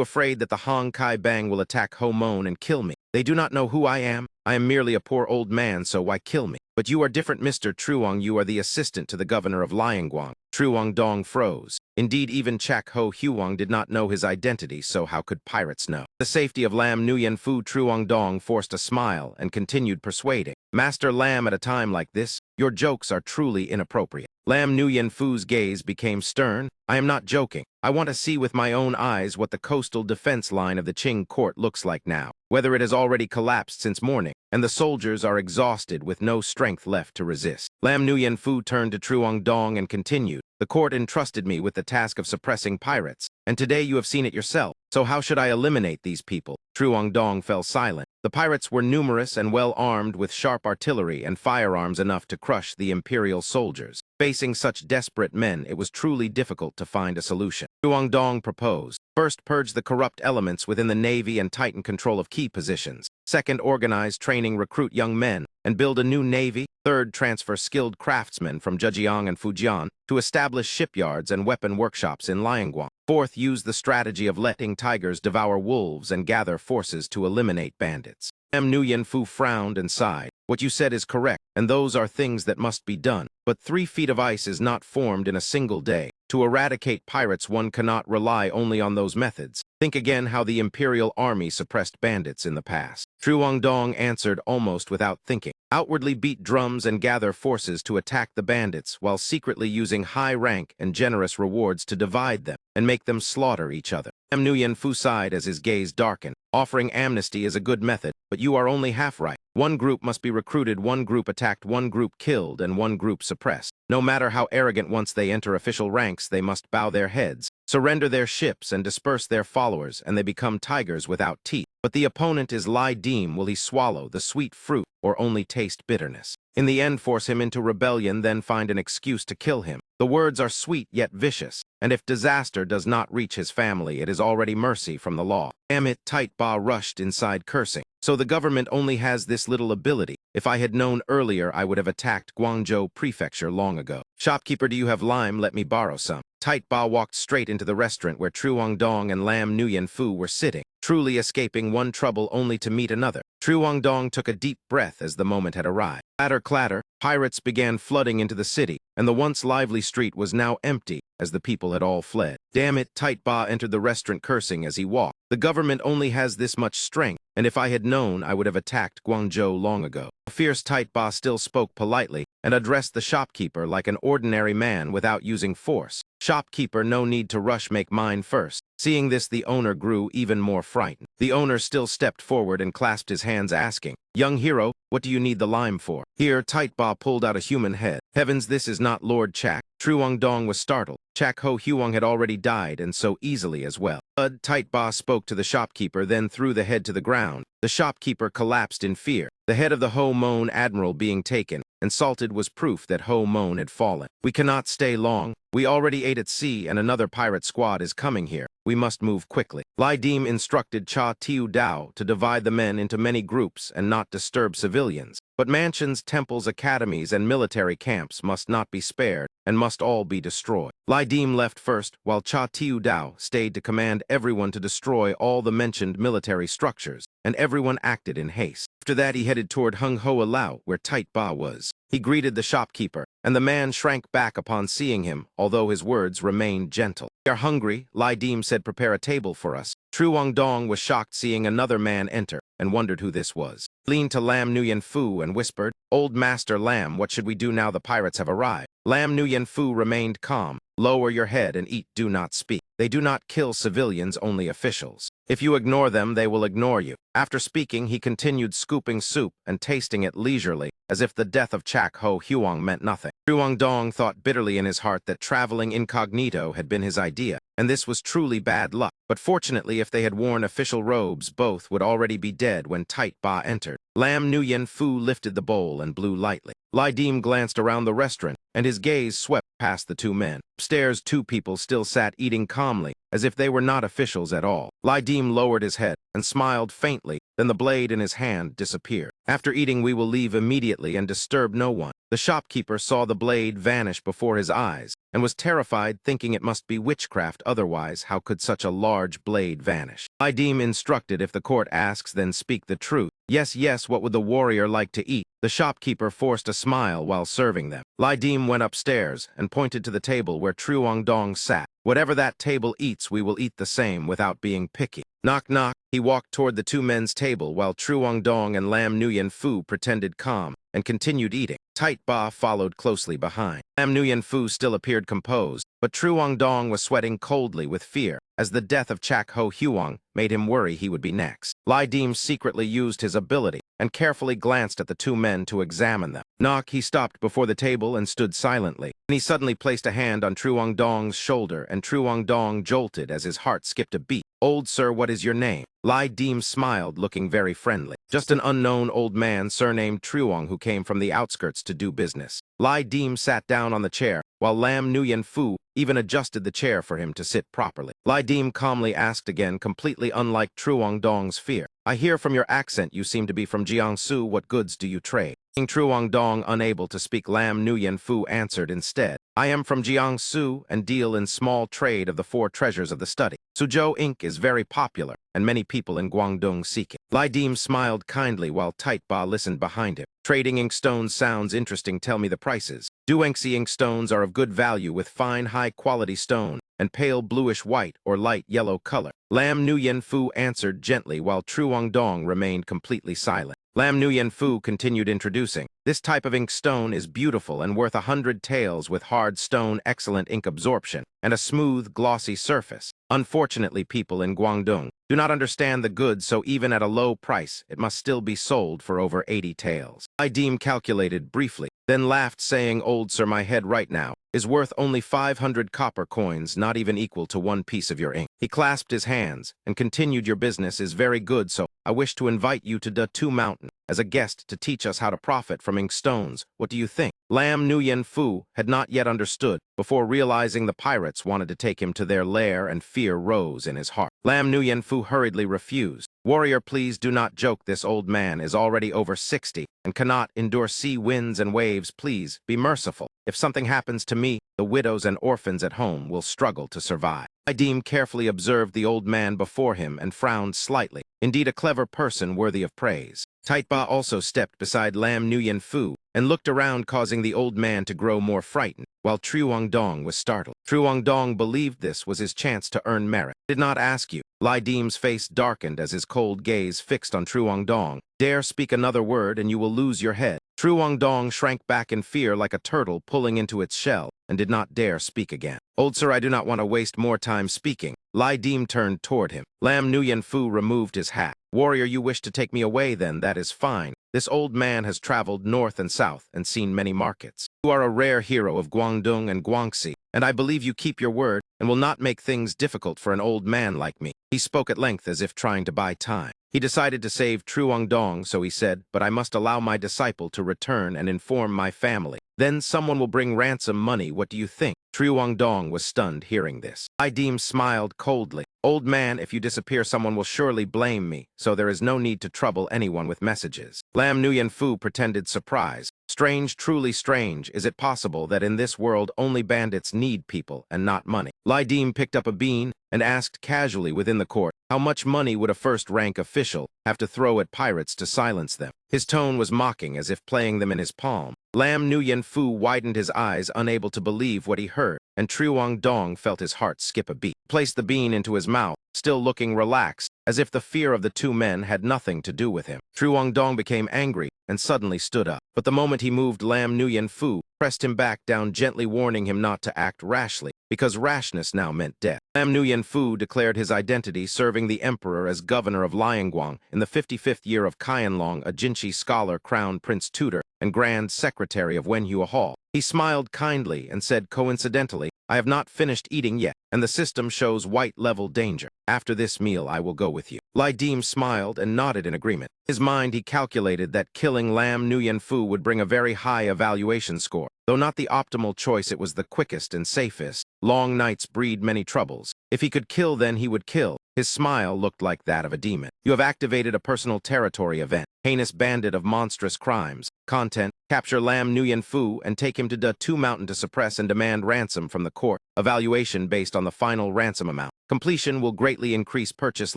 afraid that the Hong Kai Bang will attack Ho Mon and kill me? They do not know who I am. I am merely a poor old man, so why kill me? But you are different, Mr. Truong. You are the assistant to the governor of Lianguang." Truong Dong froze. Indeed, even Chak Ho Huang did not know his identity, so how could pirates know? The safety of Lam Nguyen Fu, Truong Dong forced a smile and continued persuading. "Master Lam, at a time like this, your jokes are truly inappropriate." Lam Nguyen Fu's gaze became stern. "I am not joking. I want to see with my own eyes what the coastal defense line of the Qing court looks like now, whether it has already collapsed since morning, and the soldiers are exhausted with no strength left to resist." Lam Nguyen Fu turned to Truong Dong and continued, "The court entrusted me with the task of suppressing pirates, and today you have seen it yourself. So how should I eliminate these people?" Truong Dong fell silent. The pirates were numerous and well armed with sharp artillery and firearms enough to crush the imperial soldiers. Facing such desperate men, it was truly difficult to find a solution. Truong Dong proposed, "First, purge the corrupt elements within the navy and tighten control of key positions. Second, organize, training, recruit young men, and build a new navy. Third, transfer skilled craftsmen from Zhejiang and Fujian to establish shipyards and weapon workshops in Lianguang. Fourth, use the strategy of letting tigers devour wolves and gather forces to eliminate bandits." Lam Nguyen Fu frowned and sighed. "What you said is correct, and those are things that must be done. But 3 feet of ice is not formed in a single day. To eradicate pirates, one cannot rely only on those methods. Think again how the imperial army suppressed bandits in the past." Truong Dong answered almost without thinking. "Outwardly beat drums and gather forces to attack the bandits, while secretly using high rank and generous rewards to divide them and make them slaughter each other." Lam Nguyen Fu sighed as his gaze darkened. "Offering amnesty is a good method, but you are only half right. One group must be recruited, one group attacked, one group killed, and one group suppressed. No matter how arrogant, once they enter official ranks, they must bow their heads, surrender their ships, and disperse their followers, and they become tigers without teeth. But the opponent is Lai Dim. Will he swallow the sweet fruit or only taste bitterness? In the end, force him into rebellion, then find an excuse to kill him. The words are sweet yet vicious, and if disaster does not reach his family, it is already mercy from the law." Damn it, Tight Ba rushed inside cursing. "So the government only has this little ability. If I had known earlier, I would have attacked Guangzhou Prefecture long ago. Shopkeeper, do you have lime? Let me borrow some." Tight Ba walked straight into the restaurant where Truong Dong and Lam Nguyen Fu were sitting, truly escaping one trouble only to meet another. Truong Dong took a deep breath as the moment had arrived. Clatter, clatter, pirates began flooding into the city, and the once lively street was now empty as the people had all fled. "Damn it," Tight Ba entered the restaurant cursing as he walked. "The government only has this much strength, and if I had known, I would have attacked Guangzhou long ago." A fierce Tight Ba still spoke politely and addressed the shopkeeper like an ordinary man without using force. "Shopkeeper, no need to rush, make mine first." Seeing this, the owner grew even more frightened. The owner still stepped forward and clasped his hands, asking, "Young hero, what do you need the lime for?" Here, Tight Ba pulled out a human head. Heavens, this is not Lord Chak. Truong Dong was startled. Chak Ho Huang had already died, and so easily as well. Tight Ba spoke to the shopkeeper, then threw the head to the ground. The shopkeeper collapsed in fear. The head of the Ho Mon admiral being taken and salted was proof that Ho Mon had fallen. "We cannot stay long. We already ate at sea, and another pirate squad is coming here. We must move quickly." Lai Dim instructed Cha Tiu Dao to divide the men into many groups and not disturb civilians. But mansions, temples, academies, and military camps must not be spared and must all be destroyed. Lai Dim left first, while Cha Tiu Dao stayed to command everyone to destroy all the mentioned military structures, and everyone acted in haste. After that, he headed toward Hung Hoa Lao, where Tight Ba was. He greeted the shopkeeper, and the man shrank back upon seeing him, although his words remained gentle. "We are hungry," Lai Dim said. "Prepare a table for us." Truong Dong was shocked seeing another man enter, and wondered who this was. He leaned to Lam Nguyen Phu and whispered, "Old Master Lam, what should we do now the pirates have arrived?" Lam Nguyen Phu remained calm. "Lower your head and eat, do not speak. They do not kill civilians, only officials. If you ignore them, they will ignore you." After speaking, he continued scooping soup and tasting it leisurely, as if the death of Chak Ho Huang meant nothing. Truong Dong thought bitterly in his heart that traveling incognito had been his idea, and this was truly bad luck. But fortunately, if they had worn official robes, both would already be dead when Tight Ba entered. Lam Nguyen Phu lifted the bowl and blew lightly. Lai Dim glanced around the restaurant, and his gaze swept past the two men. Upstairs, two people still sat eating calmly, as if they were not officials at all. Lai Dim lowered his head and smiled faintly, then the blade in his hand disappeared. "After eating, we will leave immediately and disturb no one." The shopkeeper saw the blade vanish before his eyes and was terrified, thinking it must be witchcraft, otherwise how could such a large blade vanish? Lai Dim instructed, "If the court asks, then speak the truth." "Yes, yes, what would the warrior like to eat?" The shopkeeper forced a smile while serving them. Lai Dim went upstairs and pointed to the table where Truong Dong sat. "Whatever that table eats, we will eat the same without being picky." Knock, knock. He walked toward the two men's table while Truong Dong and Lam Nguyen Phu pretended calm and continued eating. Tight Ba followed closely behind. Lam Nguyen Phu still appeared composed, but Truong Dong was sweating coldly with fear, as the death of Chak Ho Huang made him worry he would be next. Lai Dim secretly used his ability and carefully glanced at the two men to examine them. Knock, he stopped before the table and stood silently. And he suddenly placed a hand on Truong Dong's shoulder, and Truong Dong jolted as his heart skipped a beat. "Old sir, what is your name?" Lai Dim smiled, looking very friendly. "Just an unknown old man surnamed Truong who came from the outskirts to do business." Lai Dim sat down on the chair, while Lam Nguyen Phu even adjusted the chair for him to sit properly. Lai Dim calmly asked again, completely unlike Truong Dong's fear, "I hear from your accent you seem to be from Jiangsu. What goods do you trade?" Truong Dong, unable to speak, Lam Nguyen Phu answered instead, "I am from Jiangsu and deal in small trade of the four treasures of the study. Suzhou ink is very popular, and many people in Guangdong seek it." Lai Dim smiled kindly while Tight Ba listened behind him. "Trading ink stones sounds interesting. Tell me the prices." Duengxi ink stones are of good value with fine, high-quality stone and pale bluish-white or light yellow color. Lam Nguyen Phu answered gently while Truong Dong remained completely silent. Lam Nguyen Phu continued introducing, "This type of ink stone is beautiful and worth 100 taels with hard stone, excellent ink absorption, and a smooth, glossy surface. Unfortunately, people in Guangdong do not understand the goods, so even at a low price, it must still be sold for over 80 taels." Lai Dim calculated briefly, then laughed, saying, "Old sir, my head right now is worth only 500 copper coins, not even equal to one piece of your ink." He clasped his hands and continued, "Your business is very good, so I wish to invite you to the Two Mountain as a guest to teach us how to profit from ink stones. What do you think?" Lam Nguyen Phu had not yet understood before realizing the pirates wanted to take him to their lair, and fear rose in his heart. Lam Nguyen Phu hurriedly refused. "Warrior, please do not joke. This old man is already over 60 and cannot endure sea winds and waves. Please be merciful. If something happens to me, the widows and orphans at home will struggle to survive." Lai Dim carefully observed the old man before him and frowned slightly. Indeed, a clever person worthy of praise. Tight Ba also stepped beside Lam Nguyen Phu and looked around, causing the old man to grow more frightened, while Truong Dong was startled. Truong Dong believed this was his chance to earn merit. "Did not ask you." Lai Dim's face darkened as his cold gaze fixed on Truong Dong. "Dare speak another word and you will lose your head." Truong Dong shrank back in fear like a turtle pulling into its shell and did not dare speak again. "Old sir, I do not want to waste more time speaking." Lai Dim turned toward him. Lam Nguyen Phu removed his hat. "Warrior, you wish to take me away then? That is fine. This old man has traveled north and south and seen many markets. You are a rare hero of Guangdong and Guangxi, and I believe you keep your word and will not make things difficult for an old man like me." He spoke at length as if trying to buy time. He decided to save Truong Dong, so he said, "But I must allow my disciple to return and inform my family. Then someone will bring ransom money. What do you think?" Truong Dong was stunned hearing this. Lai Dim smiled coldly. "Old man, if you disappear, someone will surely blame me, so there is no need to trouble anyone with messages." Lam Nguyen Phu pretended surprise. "Strange, truly strange. Is it possible that in this world only bandits need people and not money?" Lai Dim picked up a bean and asked casually within the court, how much money would a first-rank official have to throw at pirates to silence them? His tone was mocking, as if playing them in his palm. Lam Nguyen Fu widened his eyes, unable to believe what he heard, and Truong Dong felt his heart skip a beat. Placed the bean into his mouth, still looking relaxed, as if the fear of the two men had nothing to do with him. Truong Dong became angry and suddenly stood up. But the moment he moved, Lam Nguyen Fu pressed him back down, gently warning him not to act rashly, because rashness now meant death. Lam Nguyen Fu declared his identity, serving the emperor as governor of Liangguang in the 55th year of Qianlong, a Jinchi scholar, crown prince tutor, and grand secretary of Wenhua Hall. He smiled kindly and said coincidentally, "I have not finished eating yet, and the system shows white-level danger. After this meal, I will go with you." Lai Dim smiled and nodded in agreement. In his mind, he calculated that killing Lam Nguyen Fu would bring a very high evaluation score. Though not the optimal choice, it was the quickest and safest. Long nights breed many troubles. If he could kill, then he would kill. His smile looked like that of a demon. "You have activated a personal territory event. Heinous bandit of monstrous crimes. Content: capture Lam Nguyen Fu and take him to Da2 Mountain to suppress and demand ransom from the court. Evaluation based on the final ransom amount. Completion will greatly increase purchase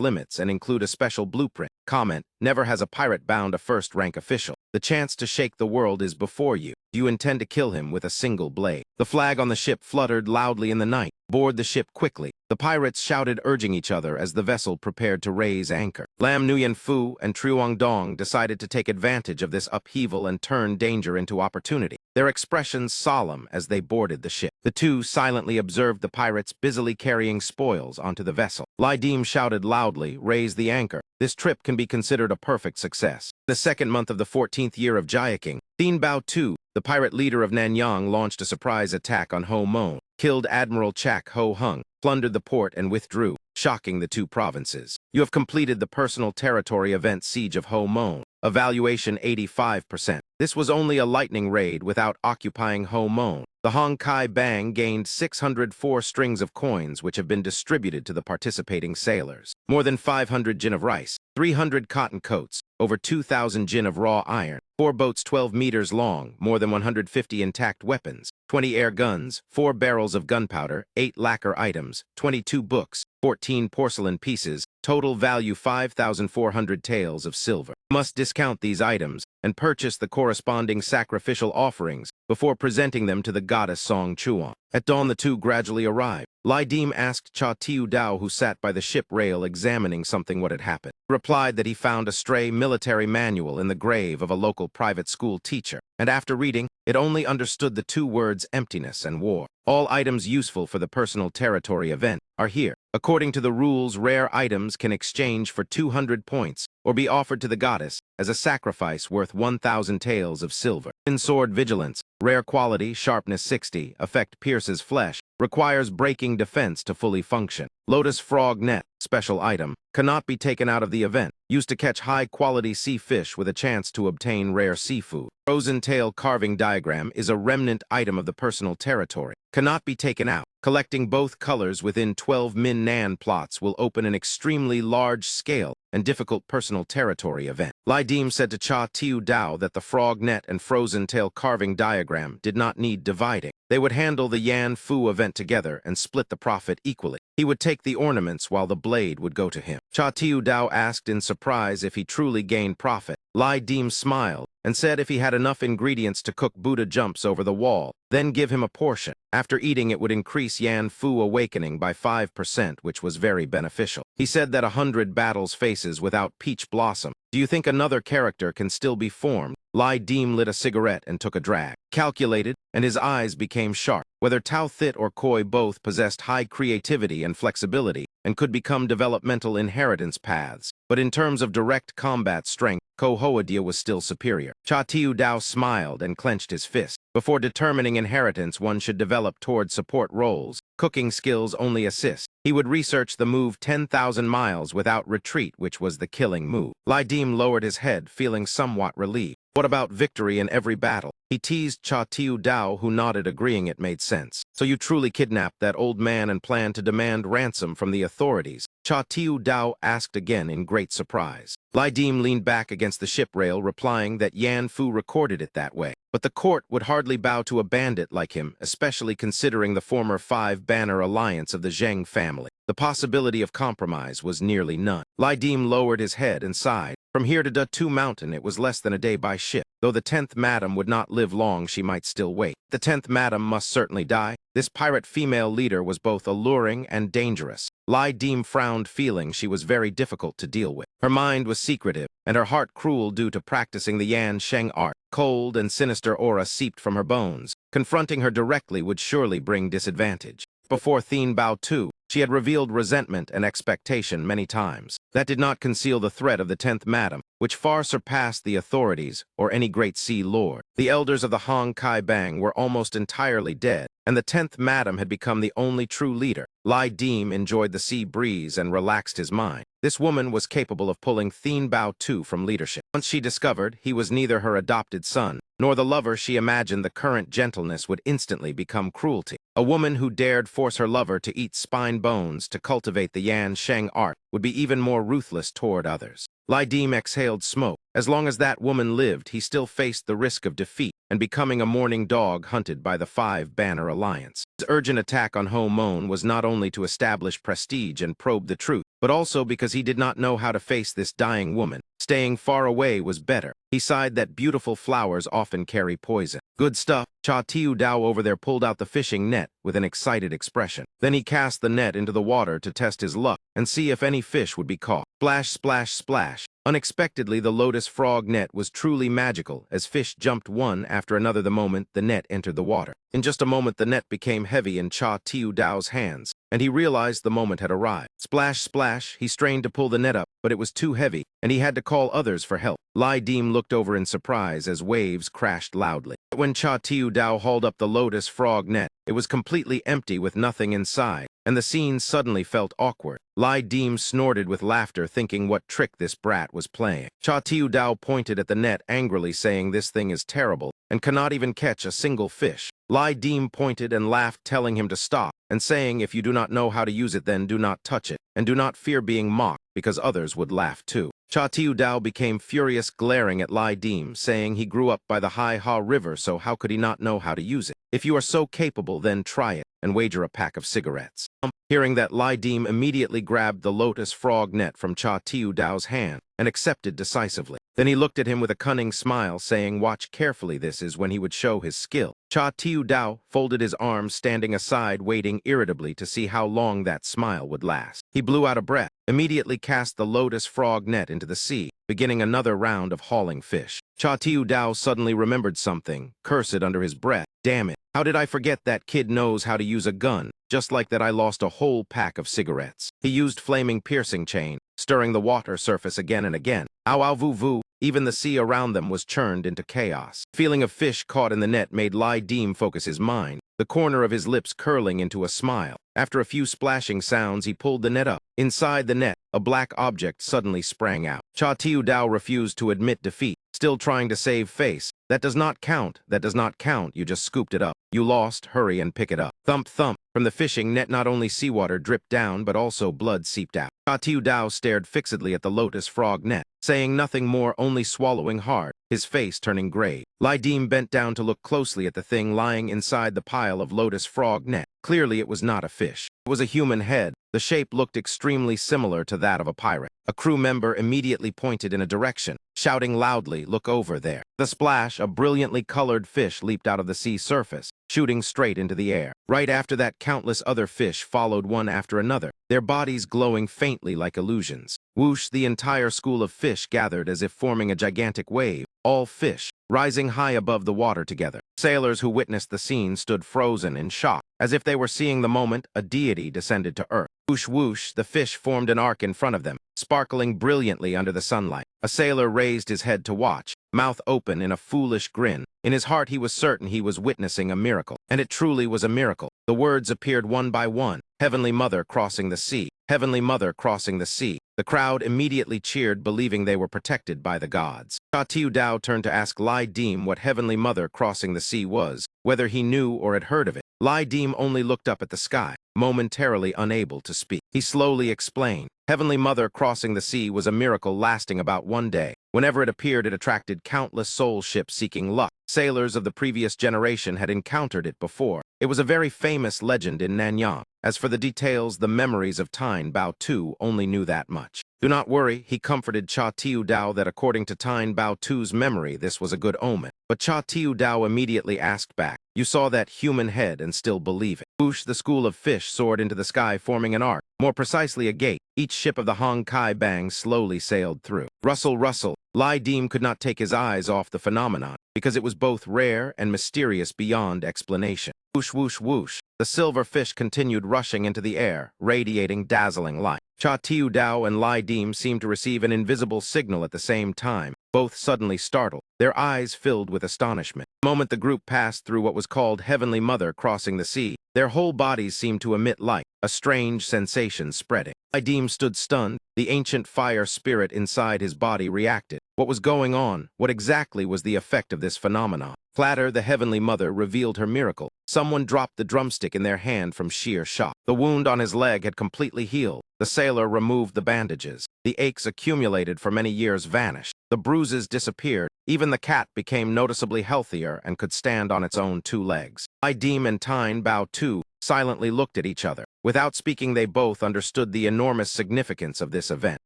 limits and include a special blueprint. Comment: never has a pirate bound a first-rank official. The chance to shake the world is before you. Do you intend to kill him with a single blade?" The flag on the ship fluttered loudly in the night. Board the ship quickly. The pirates shouted, urging each other as the vessel prepared to raise anchor. Lam Nguyen Fu and Truong Dong decided to take advantage of this upheaval and turn danger into opportunity, their expressions solemn as they boarded the ship. The two silently observed the pirates busily carrying spoils onto the vessel. Lai Dim shouted loudly, "Raise the anchor." This trip can be considered a perfect success. The second month of the 14th year of Jiaking, Thin Bao Tu, the pirate leader of Nanyang, launched a surprise attack on Ho Mon, killed Admiral Chak Ho Hung, plundered the port, and withdrew, shocking the two provinces. You have completed the personal territory event Siege of Ho Mon. Evaluation 85%. This was only a lightning raid without occupying Ho Mon. The Hong Kai Bang gained 604 strings of coins, which have been distributed to the participating sailors. More than 500 gin of rice, 300 cotton coats, over 2,000 gin of raw iron, 4 boats 12 meters long, more than 150 intact weapons, 20 air guns, 4 barrels of gunpowder, 8 lacquer items, 22 books, 14 porcelain pieces, total value 5,400 taels of silver. You must discount these items and purchase the corresponding sacrificial offerings before presenting them to the goddess Song Chuan. At dawn, the two gradually arrived. Lai Dim asked Cha Tiu Dao, who sat by the ship rail examining something, what had happened. He replied that he found a stray military manual in the grave of a local private school teacher, and after reading, it only understood the two words emptiness and war. All items useful for the personal territory event are here. According to the rules, rare items can exchange for 200 points or be offered to the goddess as a sacrifice worth 1,000 taels of silver. In sword vigilance, rare quality, sharpness 60, effect pierces flesh, requires breaking defense to fully function. Lotus frog net, special item, cannot be taken out of the event, used to catch high-quality sea fish with a chance to obtain rare seafood. Frozen tail carving diagram is a remnant item of the personal territory, cannot be taken out. Collecting both colors within 12 min nan plots will open an extremely large-scale and difficult personal territory event. Lai Dim said to Cha Tiu Dao that the frog net and frozen tail carving diagram did not need dividing. They would handle the Yan Fu event together and split the profit equally. He would take the ornaments while the blade would go to him. Cha Tiu Dao asked in surprise if he truly gained profit. Lai Dim smiled and said if he had enough ingredients to cook Buddha jumps over the wall, then give him a portion. After eating, it would increase Yan Fu awakening by 5%, which was very beneficial. He said that 100 battles faces without Peach Blossom. Do you think another character can still be formed? Lai Dim lit a cigarette and took a drag. Calculated, and his eyes became sharp. Whether Tao Thit or Koi both possessed high creativity and flexibility and could become developmental inheritance paths. But in terms of direct combat strength, Ko Hoadia was still superior. Cha Tiu Dao smiled and clenched his fist. Before determining inheritance, one should develop toward support roles. Cooking skills only assist. He would research the move 10,000 miles without retreat, which was the killing move. Lai Dim lowered his head, feeling somewhat relieved. What about victory in every battle? He teased Cha Tiu Dao, who nodded, agreeing it made sense. So you truly kidnapped that old man and planned to demand ransom from the authorities? Cha Tiu Dao asked again in great surprise. Lai Dim leaned back against the ship rail, replying that Yan Fu recorded it that way. But the court would hardly bow to a bandit like him, especially considering the former five-banner alliance of the Zheng family. The possibility of compromise was nearly none. Lai Dim lowered his head and sighed. From here to Da-Tu Mountain, it was less than a day by ship. Though the 10th madam would not live long, she might still wait. The 10th madam must certainly die. This pirate female leader was both alluring and dangerous. Lai Dim frowned, feeling she was very difficult to deal with. Her mind was secretive, and her heart cruel due to practicing the Yan Sheng art. Cold and sinister aura seeped from her bones. Confronting her directly would surely bring disadvantage. Before Thien Bao Tu, she had revealed resentment and expectation many times. That did not conceal the threat of the 10th madam, which far surpassed the authorities or any great sea lord. The elders of the Hong Kai Bang were almost entirely dead, and the 10th madam had become the only true leader. Lai Dim enjoyed the sea breeze and relaxed his mind. This woman was capable of pulling Thien Bao Tu from leadership. Once she discovered he was neither her adopted son, nor the lover she imagined, the current gentleness would instantly become cruelty. A woman who dared force her lover to eat spine bones to cultivate the Yan Sheng art would be even more ruthless toward others. Lai Dim exhaled smoke. As long as that woman lived, he still faced the risk of defeat and becoming a mourning dog hunted by the Five Banner Alliance. His urgent attack on Ho Mon was not only to establish prestige and probe the truth, but also because he did not know how to face this dying woman. Staying far away was better. He sighed that beautiful flowers often carry poison. Good stuff. Cha Tiu Dao over there pulled out the fishing net with an excited expression. Then he cast the net into the water to test his luck and see if any fish would be caught. Splash, splash, splash. Unexpectedly, the lotus frog net was truly magical, as fish jumped one after another the moment the net entered the water. In just a moment, the net became heavy in Cha Tiu Dao's hands, and he realized the moment had arrived. Splash, splash, he strained to pull the net up, but it was too heavy, and he had to call others for help. Lai Dim looked over in surprise as waves crashed loudly. When Cha Tiu Dao hauled up the lotus frog net, it was completely empty with nothing inside, and the scene suddenly felt awkward. Lai Dim snorted with laughter, thinking what trick this brat was playing. Cha Tiu Dao pointed at the net angrily, saying, "This thing is terrible and cannot even catch a single fish." Lai Dim pointed and laughed, telling him to stop, and saying, "If you do not know how to use it, then do not touch it, and do not fear being mocked, because others would laugh too." Cha Tiu Dao became furious, glaring at Lai Dim, saying he grew up by the Hai Ha River, so how could he not know how to use it? If you are so capable, then try it, and wager a pack of cigarettes. Hearing that, Lai Dim immediately grabbed the lotus frog net from Cha Tiu Dao's hand and accepted decisively. Then he looked at him with a cunning smile, saying, "Watch carefully, this is when he would show his skill." Cha Tiu Dao folded his arms, standing aside, waiting irritably to see how long that smile would last. He blew out a breath, immediately cast the lotus frog net into the sea, beginning another round of hauling fish. Cha Tiu Dao suddenly remembered something, cursed under his breath. "Damn it, how did I forget that kid knows how to use a gun? Just like that, I lost a whole pack of cigarettes." He used flaming piercing chain, stirring the water surface again and again. Ow ow voo voo. Even the sea around them was churned into chaos. The feeling of fish caught in the net made Lai Dim focus his mind, the corner of his lips curling into a smile. After a few splashing sounds, he pulled the net up. Inside the net, a black object suddenly sprang out. Cha Tiu Dao refused to admit defeat, still trying to save face. "That does not count. That does not count. You just scooped it up. You lost. Hurry and pick it up." Thump, thump. From the fishing net, not only seawater dripped down, but also blood seeped out. Cha Tiu Dao stared fixedly at the lotus frog net, saying nothing more, only swallowing hard, his face turning gray. Lai Dim bent down to look closely at the thing lying inside the pile of lotus frog net. Clearly, it was not a fish. It was a human head. The shape looked extremely similar to that of a pirate. A crew member immediately pointed in a direction, shouting loudly, "Look over there." The splash, a brilliantly colored fish leaped out of the sea surface, shooting straight into the air. Right after that, countless other fish followed one after another, their bodies glowing faintly like illusions. Whoosh, the entire school of fish gathered as if forming a gigantic wave, all fish, rising high above the water together. Sailors who witnessed the scene stood frozen in shock, as if they were seeing the moment a deity descended to earth. Whoosh whoosh, the fish formed an arc in front of them, sparkling brilliantly under the sunlight. A sailor raised his head to watch, mouth open in a foolish grin. In his heart, he was certain he was witnessing a miracle. And it truly was a miracle. The words appeared one by one. "Heavenly Mother crossing the sea. Heavenly Mother crossing the sea." The crowd immediately cheered, believing they were protected by the gods. Cha Tiu Dao turned to ask Lai Dim what Heavenly Mother crossing the sea was, whether he knew or had heard of it. Lai Dim only looked up at the sky, momentarily unable to speak. He slowly explained. Heavenly Mother crossing the sea was a miracle lasting about one day. Whenever it appeared, it attracted countless soul ships seeking luck. Sailors of the previous generation had encountered it before. It was a very famous legend in Nanyang. As for the details, the memories of Tyne Bao Tu only knew that much. Do not worry, he comforted Cha Tiu Dao that according to Tyne Bao Tu's memory, this was a good omen. But Cha Tiu Dao immediately asked back, "You saw that human head and still believe it?" Whoosh, the school of fish soared into the sky, forming an arc, more precisely a gate. Each ship of the Hong Kai Bang slowly sailed through. Rustle, rustle. Lai Deem could not take his eyes off the phenomenon, because it was both rare and mysterious beyond explanation. Whoosh, whoosh, whoosh. The silver fish continued rushing into the air, radiating dazzling light. Cha Tiu Dao and Lai Deem seemed to receive an invisible signal at the same time, both suddenly startled, their eyes filled with astonishment. The moment the group passed through what was called Heavenly Mother crossing the sea, their whole bodies seemed to emit light, a strange sensation spreading. Lai Deem stood stunned. The ancient fire spirit inside his body reacted. What was going on? What exactly was the effect of this phenomenon? Clatter, the Heavenly Mother revealed her miracle. Someone dropped the drumstick in their hand from sheer shock. The wound on his leg had completely healed. The sailor removed the bandages. The aches accumulated for many years vanished. The bruises disappeared. Even the cat became noticeably healthier and could stand on its own two legs. Lai Deem and Tyne Bao Tu silently looked at each other. Without speaking, they both understood the enormous significance of this event.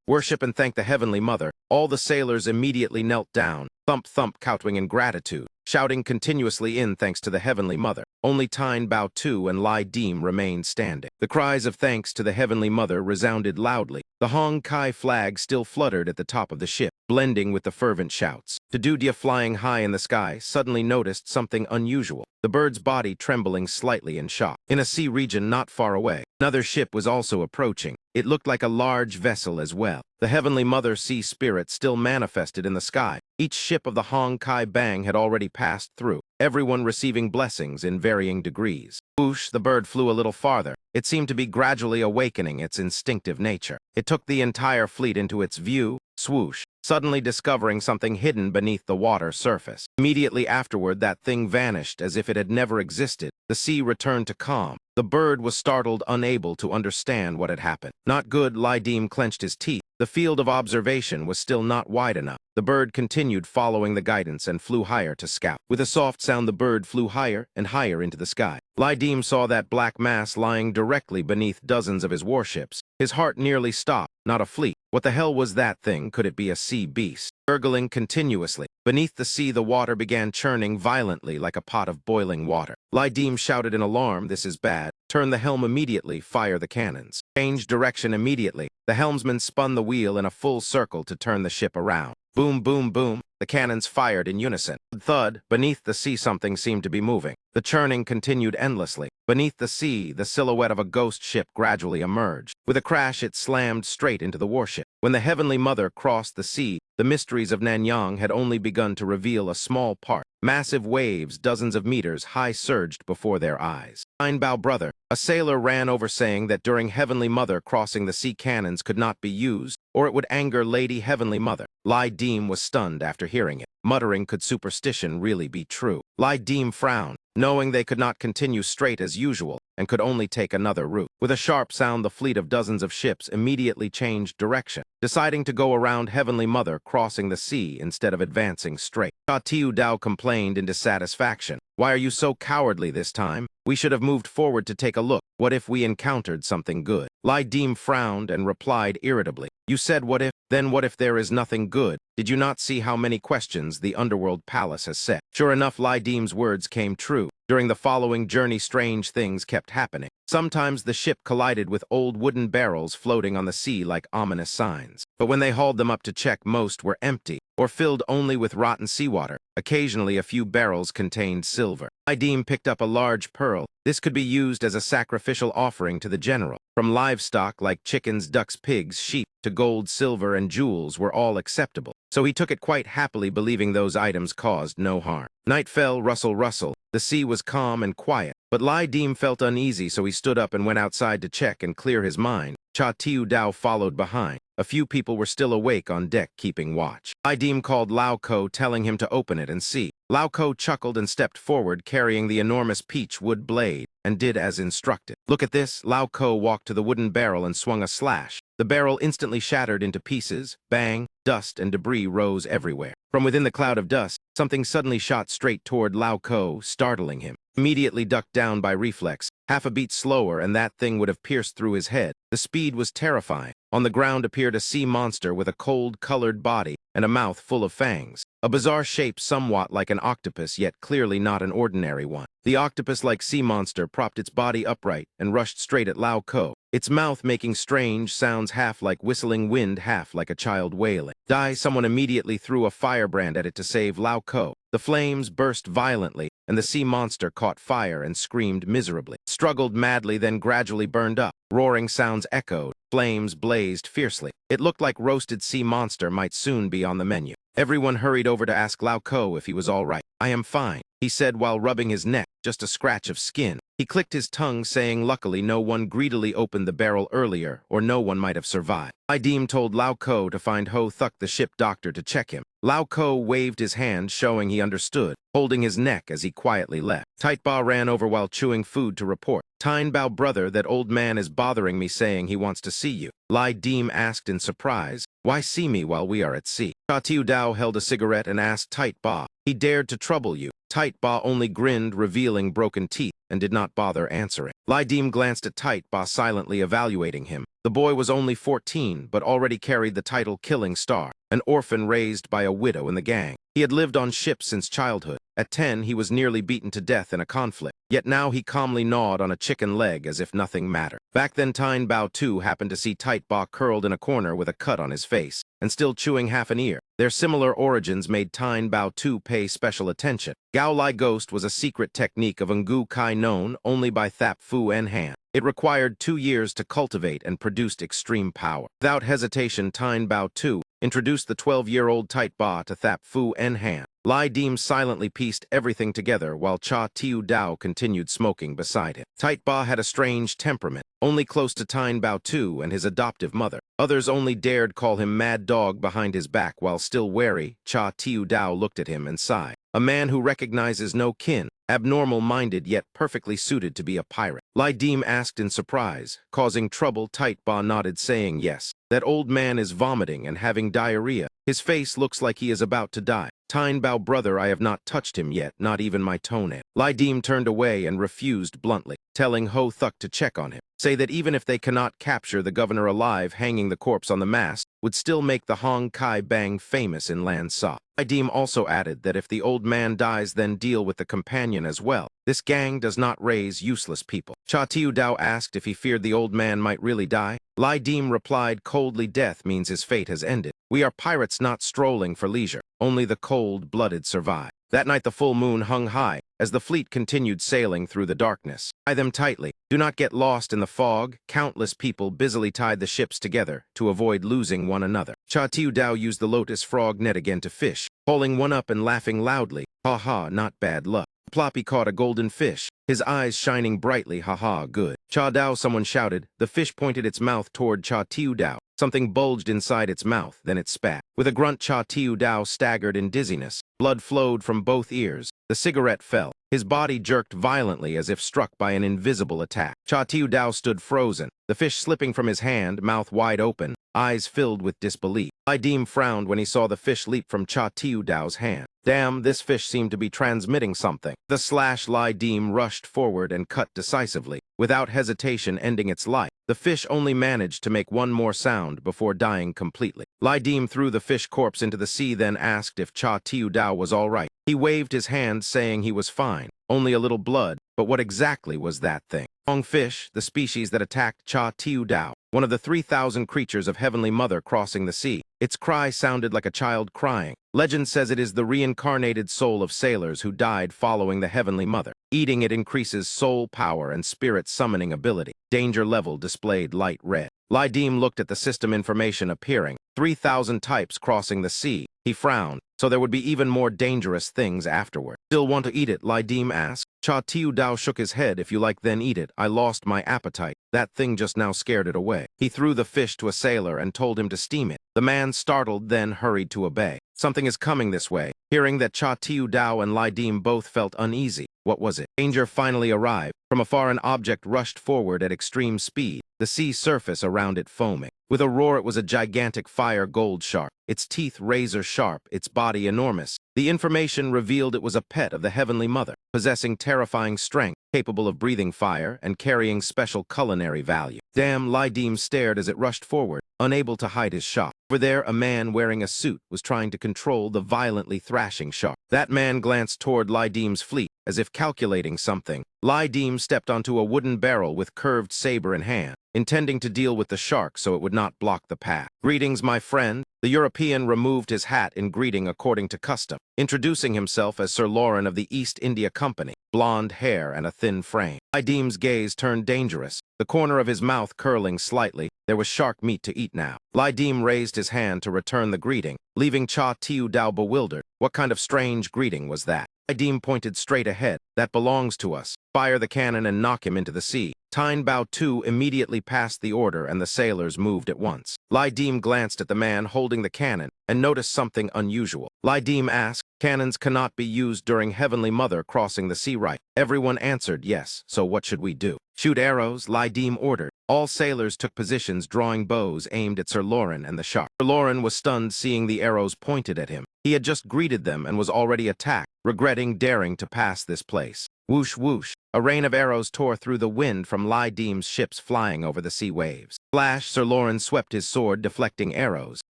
Worship and thank the Heavenly Mother. All the sailors immediately knelt down, thump thump, kowtowing in gratitude, shouting continuously in thanks to the Heavenly Mother. Only Tyne Bao Tu and Lai Deem remained standing. The cries of thanks to the Heavenly Mother resounded loudly. The Hong Kai flag still fluttered at the top of the ship, blending with the fervent shouts. Tadudia, flying high in the sky, suddenly noticed something unusual, the bird's body trembling slightly in shock. In a sea region not far away, another ship was also approaching. It looked like a large vessel as well. The Heavenly Mother Sea Spirit still manifested in the sky. Each ship of the Hong Kai Bang had already passed through, everyone receiving blessings in varying degrees. Whoosh, the bird flew a little farther. It seemed to be gradually awakening its instinctive nature. It took the entire fleet into its view, swoosh, suddenly discovering something hidden beneath the water surface. Immediately afterward, that thing vanished as if it had never existed. The sea returned to calm. The bird was startled, unable to understand what had happened. Not good, Lai Deem clenched his teeth. The field of observation was still not wide enough. The bird continued following the guidance and flew higher to scout. With a soft sound, the bird flew higher and higher into the sky. Lai Deem saw that black mass lying directly beneath dozens of his warships. His heart nearly stopped. Not a fleet. What the hell was that thing? Could it be a sea beast? Gurgling continuously. Beneath the sea, the water began churning violently like a pot of boiling water. Lai Deem shouted in alarm, "This is bad. Turn the helm immediately, fire the cannons." Change direction immediately. The helmsman spun the wheel in a full circle to turn the ship around. Boom, boom, boom. The cannons fired in unison. Thud, beneath the sea something seemed to be moving. The churning continued endlessly. Beneath the sea, the silhouette of a ghost ship gradually emerged. With a crash, it slammed straight into the warship. When the Heavenly Mother crossed the sea, the mysteries of Nanyang had only begun to reveal a small part. Massive waves, dozens of meters high, surged before their eyes. Tyne Bao brother, a sailor ran over saying that during Heavenly Mother crossing the sea, cannons could not be used, or it would anger Lady Heavenly Mother. Lai Deem was stunned after hearing it, muttering, could superstition really be true? Lai Deem frowned, knowing they could not continue straight as usual and could only take another route. With a sharp sound, the fleet of dozens of ships immediately changed direction, deciding to go around Heavenly Mother crossing the sea instead of advancing straight. Cha Tiu Dao complained in dissatisfaction. "Why are you so cowardly this time? We should have moved forward to take a look. What if we encountered something good?" Lai Deem frowned and replied irritably, "You said what if? Then what if there is nothing good? Did you not see how many questions the Underworld Palace has set?" Sure enough, Lai Deem's words came true. During the following journey, strange things kept happening. Sometimes the ship collided with old wooden barrels floating on the sea like ominous signs. But when they hauled them up to check, most were empty or filled only with rotten seawater. Occasionally, a few barrels contained silver. Lai Deem picked up a large pearl. This could be used as a sacrificial offering to the general. From livestock like chickens, ducks, pigs, sheep, to gold, silver, and jewels were all acceptable. So he took it quite happily, believing those items caused no harm. Night fell, rustle, rustle. The sea was calm and quiet, but Lai Deem felt uneasy, so he stood up and went outside to check and clear his mind. Cha Tiu Dao followed behind. A few people were still awake on deck, keeping watch. Lai Deem called Lao Ko, telling him to open it and see. Lao Ko chuckled and stepped forward, carrying the enormous peach wood blade, and did as instructed. "Look at this." Lao Ko walked to the wooden barrel and swung a slash. The barrel instantly shattered into pieces. Bang! Dust and debris rose everywhere. From within the cloud of dust, something suddenly shot straight toward Lao Ko, startling him. Immediately ducked down by reflex, half a beat slower and that thing would have pierced through his head. The speed was terrifying. On the ground appeared a sea monster with a cold-colored body and a mouth full of fangs. A bizarre shape somewhat like an octopus, yet clearly not an ordinary one. The octopus-like sea monster propped its body upright and rushed straight at Lao Ko, its mouth making strange sounds, half like whistling wind, half like a child wailing. Someone immediately threw a firebrand at it to save Lao Ko. The flames burst violently, and the sea monster caught fire and screamed miserably. Struggled madly, then gradually burned up. Roaring sounds echoed. Flames blazed fiercely. It looked like roasted sea monster might soon be on the menu. Everyone hurried over to ask Lao Ko if he was all right. "I am fine," he said while rubbing his neck, just a scratch of skin. He clicked his tongue, saying luckily no one greedily opened the barrel earlier, or no one might have survived. Idim told Lao Ko to find Ho Thuk, the ship doctor, to check him. Lao Ko waved his hand, showing he understood, holding his neck as he quietly left. Tight Ba ran over while chewing food to report. "Tine Bao, brother, that old man is bothering me, saying he wants to see you." Lai Dim asked in surprise, "Why see me while we are at sea?" Cha Tiu Dao held a cigarette and asked Tight Ba, "He dared to trouble you." Tight Ba only grinned, revealing broken teeth, and did not bother answering. Lai Dim glanced at Tight Ba, silently evaluating him. The boy was only 14, but already carried the title Killing Star, an orphan raised by a widow in the gang. He had lived on ships since childhood. At 10, he was nearly beaten to death in a conflict. Yet now he calmly gnawed on a chicken leg as if nothing mattered. Back then, Tine Bao too happened to see Tight Ba curled in a corner with a cut on his face, and still chewing half an ear. Their similar origins made Tine Bao too pay special attention. Gao Lai Ghost was a secret technique of Ngu Kai known only by Thap Fu En Han. It required 2 years to cultivate and produced extreme power. Without hesitation, Tine Bao too introduced the 12-year-old Tight Ba to Thap Fu En Han. Lai Dim silently pieced everything together while Cha Tiu Dao continued smoking beside him. Tight Ba had a strange temperament, only close to Tine Bao too and his adoptive mother. Others only dared call him Mad Dog behind his back. While still wary, Cha Tiu Dao looked at him and sighed. A man who recognizes no kin, abnormal-minded yet perfectly suited to be a pirate. Lai Dim asked in surprise, causing trouble. Tight Ba nodded, saying yes. That old man is vomiting and having diarrhea. His face looks like he is about to die. Tine Bao, brother, I have not touched him yet, not even my toenail. Lai Dim turned away and refused bluntly, telling Ho Thuk to check on him. Say that even if they cannot capture the governor alive, hanging the corpse on the mast would still make the Hong Kai Bang famous in Lan Sa. Lai Dim also added that if the old man dies, then deal with the companion as well. This gang does not raise useless people. Cha Tiu Dao asked if he feared the old man might really die. Lai Dim replied coldly, death means his fate has ended. We are pirates, not strolling for leisure. Only the cold-blooded survive. That night the full moon hung high as the fleet continued sailing through the darkness. Tie them tightly. Do not get lost in the fog. Countless people busily tied the ships together to avoid losing one another. Cha Tiu Dao used the lotus frog net again to fish, hauling one up and laughing loudly. Ha ha, not bad luck. Ploppy caught a golden fish, his eyes shining brightly. Ha ha, good. Cha Dao, someone shouted. The fish pointed its mouth toward Cha Tiu Dao. Something bulged inside its mouth, then it spat. With a grunt, Cha Tiu Dao staggered in dizziness. Blood flowed from both ears. The cigarette fell. His body jerked violently as if struck by an invisible attack. Cha Tiu Dao stood frozen, the fish slipping from his hand, mouth wide open, eyes filled with disbelief. Lai Dim frowned when he saw the fish leap from Cha Tiu Dao's hand. Damn, this fish seemed to be transmitting something. The slash, Lai Dim rushed forward and cut decisively, without hesitation ending its life. The fish only managed to make one more sound before dying completely. Lai Dim threw the fish corpse into the sea, then asked if Cha Tiu Dao was all right. He waved his hand, saying he was fine, only a little blood, but what exactly was that thing? Fish, the species that attacked Cha Tiu Dao, one of the 3,000 creatures of Heavenly Mother crossing the sea. Its cry sounded like a child crying. Legend says it is the reincarnated soul of sailors who died following the Heavenly Mother. Eating it increases soul power and spirit summoning ability. Danger level displayed light red. Lai Dim looked at the system information appearing. 3,000 types crossing the sea. He frowned, so there would be even more dangerous things afterward. Still want to eat it? Lai Dim asked. Cha Tiu Dao shook his head. If you like, then eat it. I lost my appetite. That thing just now scared it away. He threw the fish to a sailor and told him to steam it. The man, startled, then hurried to obey. Something is coming this way. Hearing that, Cha Tiu Dao and Lai Dim both felt uneasy. What was it? Danger finally arrived. From afar, an object rushed forward at extreme speed. The the sea surface around it foaming. With a roar, it was a gigantic fire gold shark, its teeth razor-sharp, its body enormous. The information revealed it was a pet of the Heavenly Mother, possessing terrifying strength, capable of breathing fire, and carrying special culinary value. Damn, Lydim stared as it rushed forward, unable to hide his shock. Over there, a man wearing a suit was trying to control the violently thrashing shark. That man glanced toward Lydim's fleet, as if calculating something. Lydim stepped onto a wooden barrel with curved saber in hand, intending to deal with the shark so it would not block the path. "Greetings, my friend." The European removed his hat in greeting according to custom, introducing himself as Sir Lauren of the East India Company, blonde hair and a thin frame. Lydim's gaze turned dangerous, the corner of his mouth curling slightly. There was shark meat to eat now. Lydim raised his hand to return the greeting, leaving Cha Tiu Dao bewildered. What kind of strange greeting was that? Lydim pointed straight ahead. "That belongs to us. Fire the cannon and knock him into the sea." Tine Bao Tu immediately passed the order and the sailors moved at once. Lydim glanced at the man holding the cannon and noticed something unusual. Lydim asked, "Cannons cannot be used during Heavenly Mother crossing the sea, right?" Everyone answered yes, so what should we do? "Shoot arrows," Lydim ordered. All sailors took positions, drawing bows aimed at Sir Lauren and the shark. Sir Lauren was stunned seeing the arrows pointed at him. He had just greeted them and was already attacked, regretting daring to pass this place. Whoosh, whoosh. A rain of arrows tore through the wind from Lydim's ships flying over the sea waves. Flash, Sir Lauren swept his sword, deflecting arrows,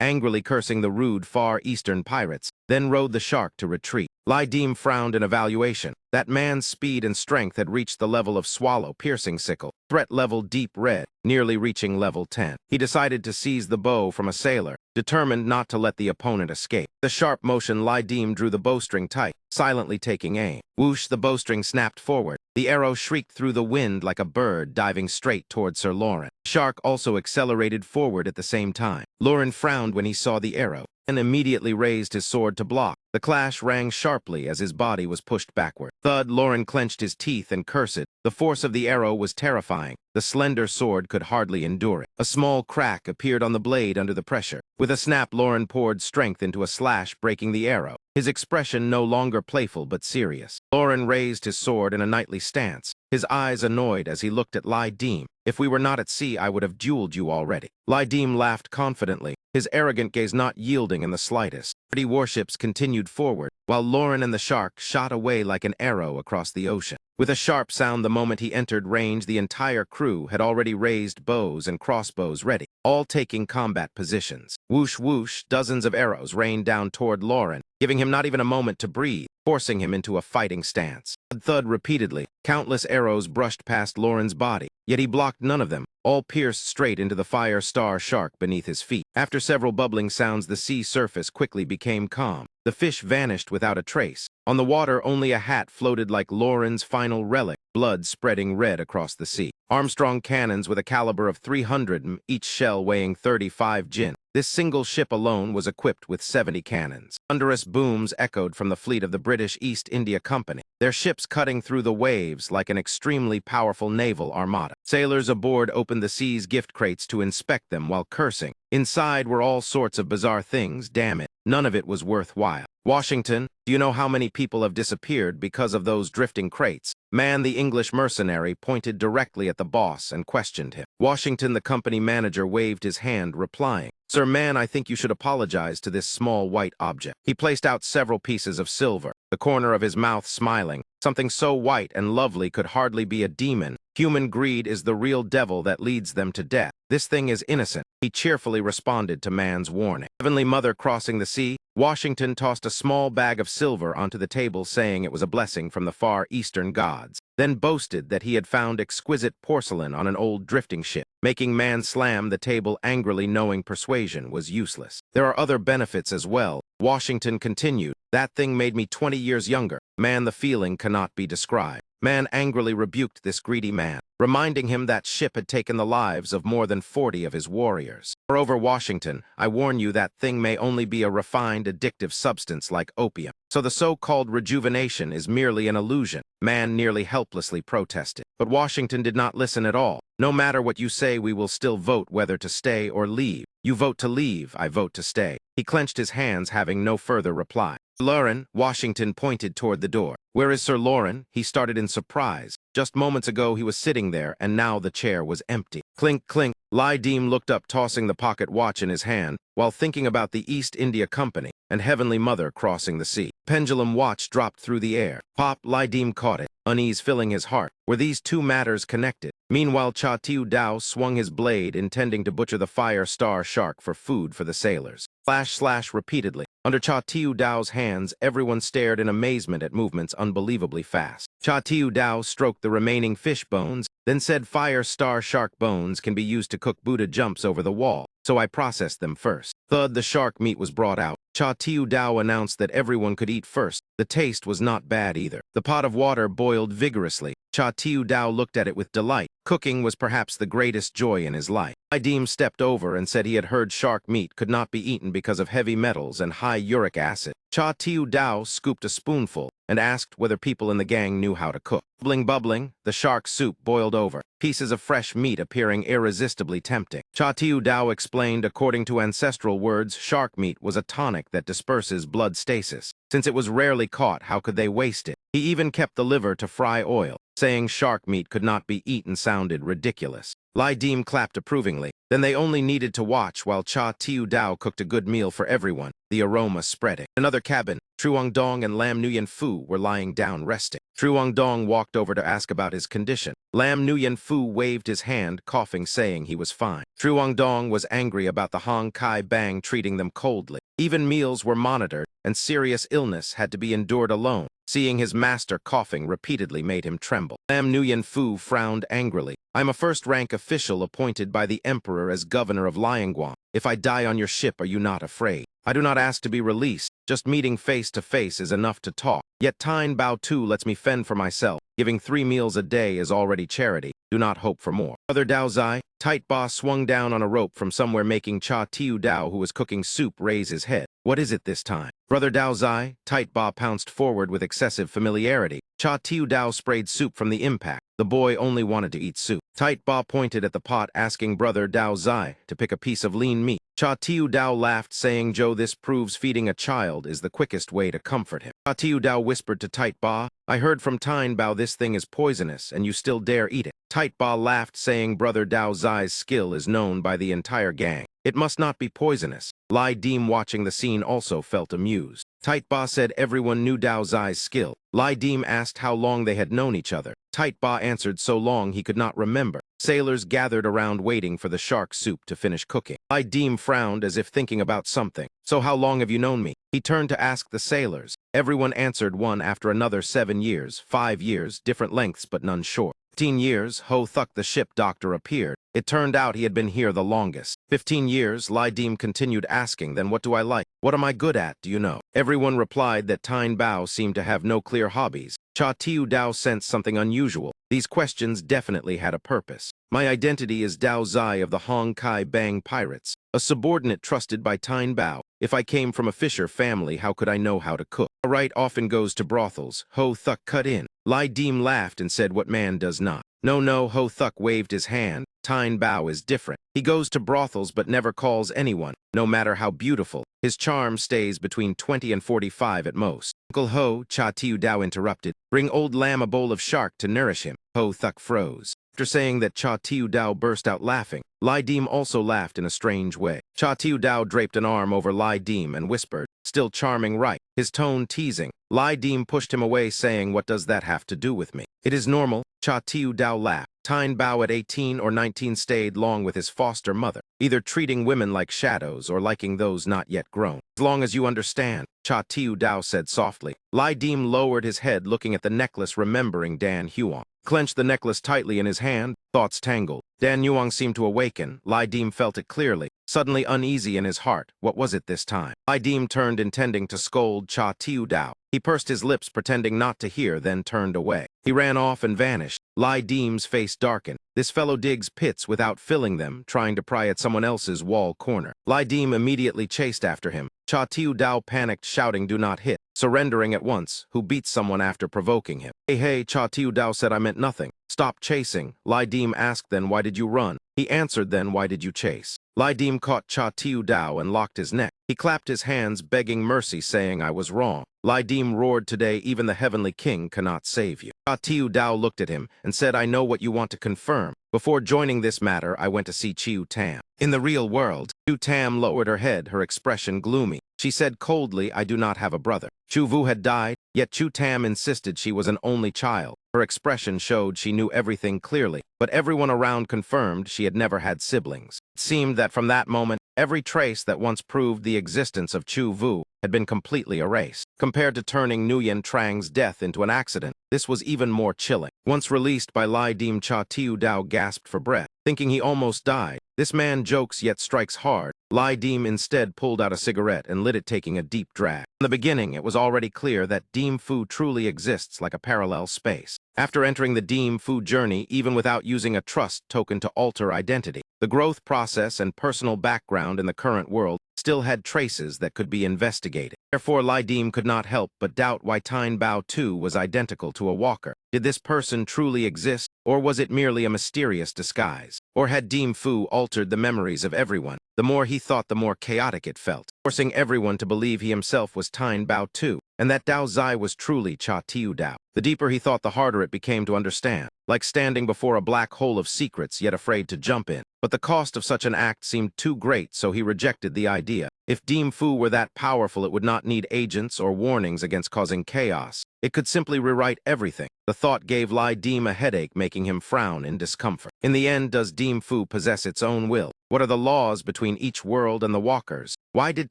angrily cursing the rude Far Eastern pirates, then rode the shark to retreat. Lydim frowned in evaluation. That man's speed and strength had reached the level of Swallow, piercing sickle, threat level deep red, nearly reaching level 10. He decided to seize the bow from a sailor, determined not to let the opponent escape. The sharp motion, Lydim drew the bowstring tight, silently taking aim. Whoosh, the bowstring snapped forward. The arrow shrieked through the wind like a bird diving straight toward Sir Lauren. The shark also accelerated forward at the same time. Lauren frowned when he saw the arrow and immediately raised his sword to block. The clash rang sharply as his body was pushed backward. Thud, Lauren clenched his teeth and cursed. The force of the arrow was terrifying. The slender sword could hardly endure it. A small crack appeared on the blade under the pressure. With a snap, Lauren poured strength into a slash, breaking the arrow, his expression no longer playful but serious. Lauren raised his sword in a knightly stance, his eyes annoyed as he looked at Lydim. "If we were not at sea, I would have dueled you already." Lydim laughed confidently, his arrogant gaze not yielding in the slightest. 30 warships continued forward, while Lauren and the shark shot away like an arrow across the ocean. With a sharp sound the moment he entered range, the entire crew had already raised bows and crossbows ready, all taking combat positions. Whoosh, whoosh, dozens of arrows rained down toward Lauren, giving him not even a moment to breathe, forcing him into a fighting stance. Thud repeatedly. Countless arrows brushed past Lauren's body, yet he blocked none of them. All pierced straight into the fire star shark beneath his feet. After several bubbling sounds, the sea surface quickly became calm. The fish vanished without a trace. On the water, only a hat floated like Lauren's final relic, blood spreading red across the sea. Armstrong cannons with a caliber of 300 mm, each shell weighing 35 gin. This single ship alone was equipped with 70 cannons. Thunderous booms echoed from the fleet of the British East India Company, their ships cutting through the waves like an extremely powerful naval armada. Sailors aboard opened the sea's gift crates to inspect them while cursing. Inside were all sorts of bizarre things, damn it. None of it was worthwhile. "Washington, do you know how many people have disappeared because of those drifting crates?" Man, the English mercenary, pointed directly at the boss and questioned him. Washington, the company manager, waved his hand, replying, "Sir Man, I think you should apologize to this small white object." He placed out several pieces of silver, the corner of his mouth smiling. Something so white and lovely could hardly be a demon. Human greed is the real devil that leads them to death. This thing is innocent. He cheerfully responded to man's warning. Heavenly Mother crossing the sea, Washington tossed a small bag of silver onto the table, saying it was a blessing from the Far Eastern gods, then boasted that he had found exquisite porcelain on an old drifting ship, making man slam the table angrily, knowing persuasion was useless. "There are other benefits as well," Washington continued. "That thing made me 20 years younger." Man, the feeling cannot be described. Man angrily rebuked this greedy man, reminding him that ship had taken the lives of more than 40 of his warriors. "Moreover, Washington, I warn you that thing may only be a refined, addictive substance like opium. So the so-called rejuvenation is merely an illusion." Man nearly helplessly protested. But Washington did not listen at all. "No matter what you say, we will still vote whether to stay or leave. You vote to leave, I vote to stay." He clenched his hands, having no further reply. "Lauren," Washington pointed toward the door. "Where is Sir Lauren?" He started in surprise. Just moments ago he was sitting there, and now the chair was empty. Clink, clink. Lai Deem looked up, tossing the pocket watch in his hand, while thinking about the East India Company and Heavenly Mother crossing the sea. Pendulum watch dropped through the air. Pop, Lai Deem caught it, unease filling his heart. Were these two matters connected? Meanwhile, Cha Tiu Dao swung his blade, intending to butcher the fire star shark for food for the sailors. Slash, slash repeatedly. Under Cha Tiu Dao's hands, everyone stared in amazement at movements unbelievably fast. Cha Tiu Dao stroked the remaining fish bones, then said, "Fire star shark bones can be used to cook Buddha jumps over the wall, so I processed them first." Thud, the shark meat was brought out. Cha Tiu Dao announced that everyone could eat first. The taste was not bad either. The pot of water boiled vigorously. Cha Tiu Dao looked at it with delight. Cooking was perhaps the greatest joy in his life. Idim stepped over and said he had heard shark meat could not be eaten because of heavy metals and high uric acid. Cha Tiu Dao scooped a spoonful and asked whether people in the gang knew how to cook. Bubbling, bubbling, the shark soup boiled over, pieces of fresh meat appearing irresistibly tempting. Cha Tiu Dao explained, according to ancestral words, shark meat was a tonic that disperses blood stasis. Since it was rarely caught, how could they waste it? He even kept the liver to fry oil. Saying shark meat could not be eaten sounded ridiculous. Lai Deem clapped approvingly. Then they only needed to watch while Cha Tiu Dao cooked a good meal for everyone, the aroma spreading. In another cabin, Truong Dong and Lam Nguyen Phu were lying down resting. Truong Dong walked over to ask about his condition. Lam Nguyen Phu waved his hand, coughing, saying he was fine. Truong Dong was angry about the Hong Kai Bang treating them coldly. Even meals were monitored, and serious illness had to be endured alone. Seeing his master coughing repeatedly made him tremble. Lam Nguyen Phu frowned angrily. "I'm a first-rank official appointed by the emperor as governor of Liangguang. If I die on your ship, are you not afraid? I do not ask to be released. Just meeting face to face is enough to talk. Yet Tine Bao Tu lets me fend for myself. Giving 3 meals a day is already charity. Do not hope for more." Brother Dao Zai, Tight Ba swung down on a rope from somewhere, making Cha Tiu Dao, who was cooking soup, raise his head. "What is it this time?" Brother Dao Zai, Tight Ba pounced forward with excessive familiarity. Cha Tiu Dao sprayed soup from the impact. The boy only wanted to eat soup. Tight Ba pointed at the pot, asking Brother Dao Zai to pick a piece of lean meat. Cha Tiu Dao laughed, saying, "Joe, this proves feeding a child is the quickest way to comfort him." Cha Tiu Dao whispered to Tight Ba, "I heard from Tine Bao this thing is poisonous, and you still dare eat it." Tight Ba laughed, saying, "Brother Dao Zai's skill is known by the entire gang. It must not be poisonous." Lai Deem, watching the scene, also felt amused. Tight Ba said everyone knew Dao Zai's skill. Lai Deem asked how long they had known each other. Tight Ba answered so long he could not remember. Sailors gathered around waiting for the shark soup to finish cooking. Lai Deem frowned as if thinking about something. "So how long have you known me?" He turned to ask the sailors. Everyone answered one after another. 7 years, 5 years, different lengths but none short. 15 years, Ho Thuk the ship doctor appeared. It turned out he had been here the longest. 15 years, Lai Deem continued asking, "Then what do I like? What am I good at, do you know?" Everyone replied that Tine Bao seemed to have no clear hobbies. Cha Tiu Dao sensed something unusual. These questions definitely had a purpose. "My identity is Dao Zai of the Hong Kai Bang Pirates, a subordinate trusted by Tine Bao. If I came from a fisher family, how could I know how to cook? A right often goes to brothels." Ho Thuk cut in. Lai Deem laughed and said, "What man does not?" "No, no," Ho Thuk waved his hand. "Tine Bao is different. He goes to brothels but never calls anyone, no matter how beautiful. His charm stays between 20 and 45 at most." "Uncle Ho," Cha Tiu Dao interrupted, "bring old Lam a bowl of shark to nourish him." Ho Thuk froze. After saying that, Cha Tiu Dao burst out laughing. Lai Deem also laughed in a strange way. Cha Tiu Dao draped an arm over Lai Deem and whispered, "Still charming, right?" His tone teasing. Lai Deem pushed him away, saying, "What does that have to do with me?" "It is normal." Cha Tiu Dao laughed. Tine Bao at 18 or 19 stayed long with his foster mother, either treating women like shadows or liking those not yet grown. "As long as you understand," Cha Tiu Dao said softly. Lai Deem lowered his head, looking at the necklace, remembering Dan Huang. Clenched the necklace tightly in his hand, thoughts tangled. Dan Huang seemed to awaken. Lai Deem felt it clearly, suddenly uneasy in his heart. What was it this time? Lai Deem turned, intending to scold Cha Tiu Dao. He pursed his lips, pretending not to hear, then turned away. He ran off and vanished. Lai Deem's face darkened. This fellow digs pits without filling them, trying to pry at someone else's wall corner. Lai Deem immediately chased after him. Cha Tiu Dao panicked, shouting, "Do not hit," surrendering at once. Who beats someone after provoking him? "Hey, hey," Cha Tiu Dao said, "I meant nothing." "Stop chasing." Lai Deem asked, "Then why did you run?" He answered then, why did you chase? Lai Dim caught Cha Tiu Dao and locked his neck. He clapped his hands, begging mercy, saying, I was wrong. Lai Dim roared, today even the heavenly king cannot save you. Cha Tiu Dao looked at him and said, I know what you want to confirm. Before joining this matter, I went to see Chiu Tam. In the real world, Chiu Tam lowered her head, her expression gloomy. She said coldly, I do not have a brother. Chu Vu had died, yet Chiu Tam insisted she was an only child. Her expression showed she knew everything clearly, but everyone around confirmed she had never had siblings. It seemed that from that moment, every trace that once proved the existence of Chu Vu had been completely erased. Compared to turning Nguyen Trang's death into an accident, this was even more chilling. Once released by Lai Dim, Cha Tiu Dao gasped for breath, thinking he almost died. This man jokes yet strikes hard. Lai Dim instead pulled out a cigarette and lit it, taking a deep drag. In the beginning, it was already clear that Dim Fu truly exists like a parallel space. After entering the Dim Fu journey, even without using a trust token to alter identity, the growth process and personal background in the current world still had traces that could be investigated. Therefore, Lai Dim could not help but doubt why Tine Bao too was identical to a walker. Did this person truly exist, or was it merely a mysterious disguise? Or had Dim Fu altered the memories of everyone? The more he thought, the more chaotic it felt, forcing everyone to believe he himself was Tine Bao too, and that Dao Zai was truly Cha Tiu Dao. The deeper he thought, the harder it became to understand, like standing before a black hole of secrets yet afraid to jump in. But the cost of such an act seemed too great, so he rejected the idea. If Dim Fu were that powerful, it would not need agents or warnings against causing chaos. It could simply rewrite everything. The thought gave Lai Dim a headache, making him frown in discomfort. In the end, does Dim Fu possess its own will? What are the laws between each world and the walkers? Why did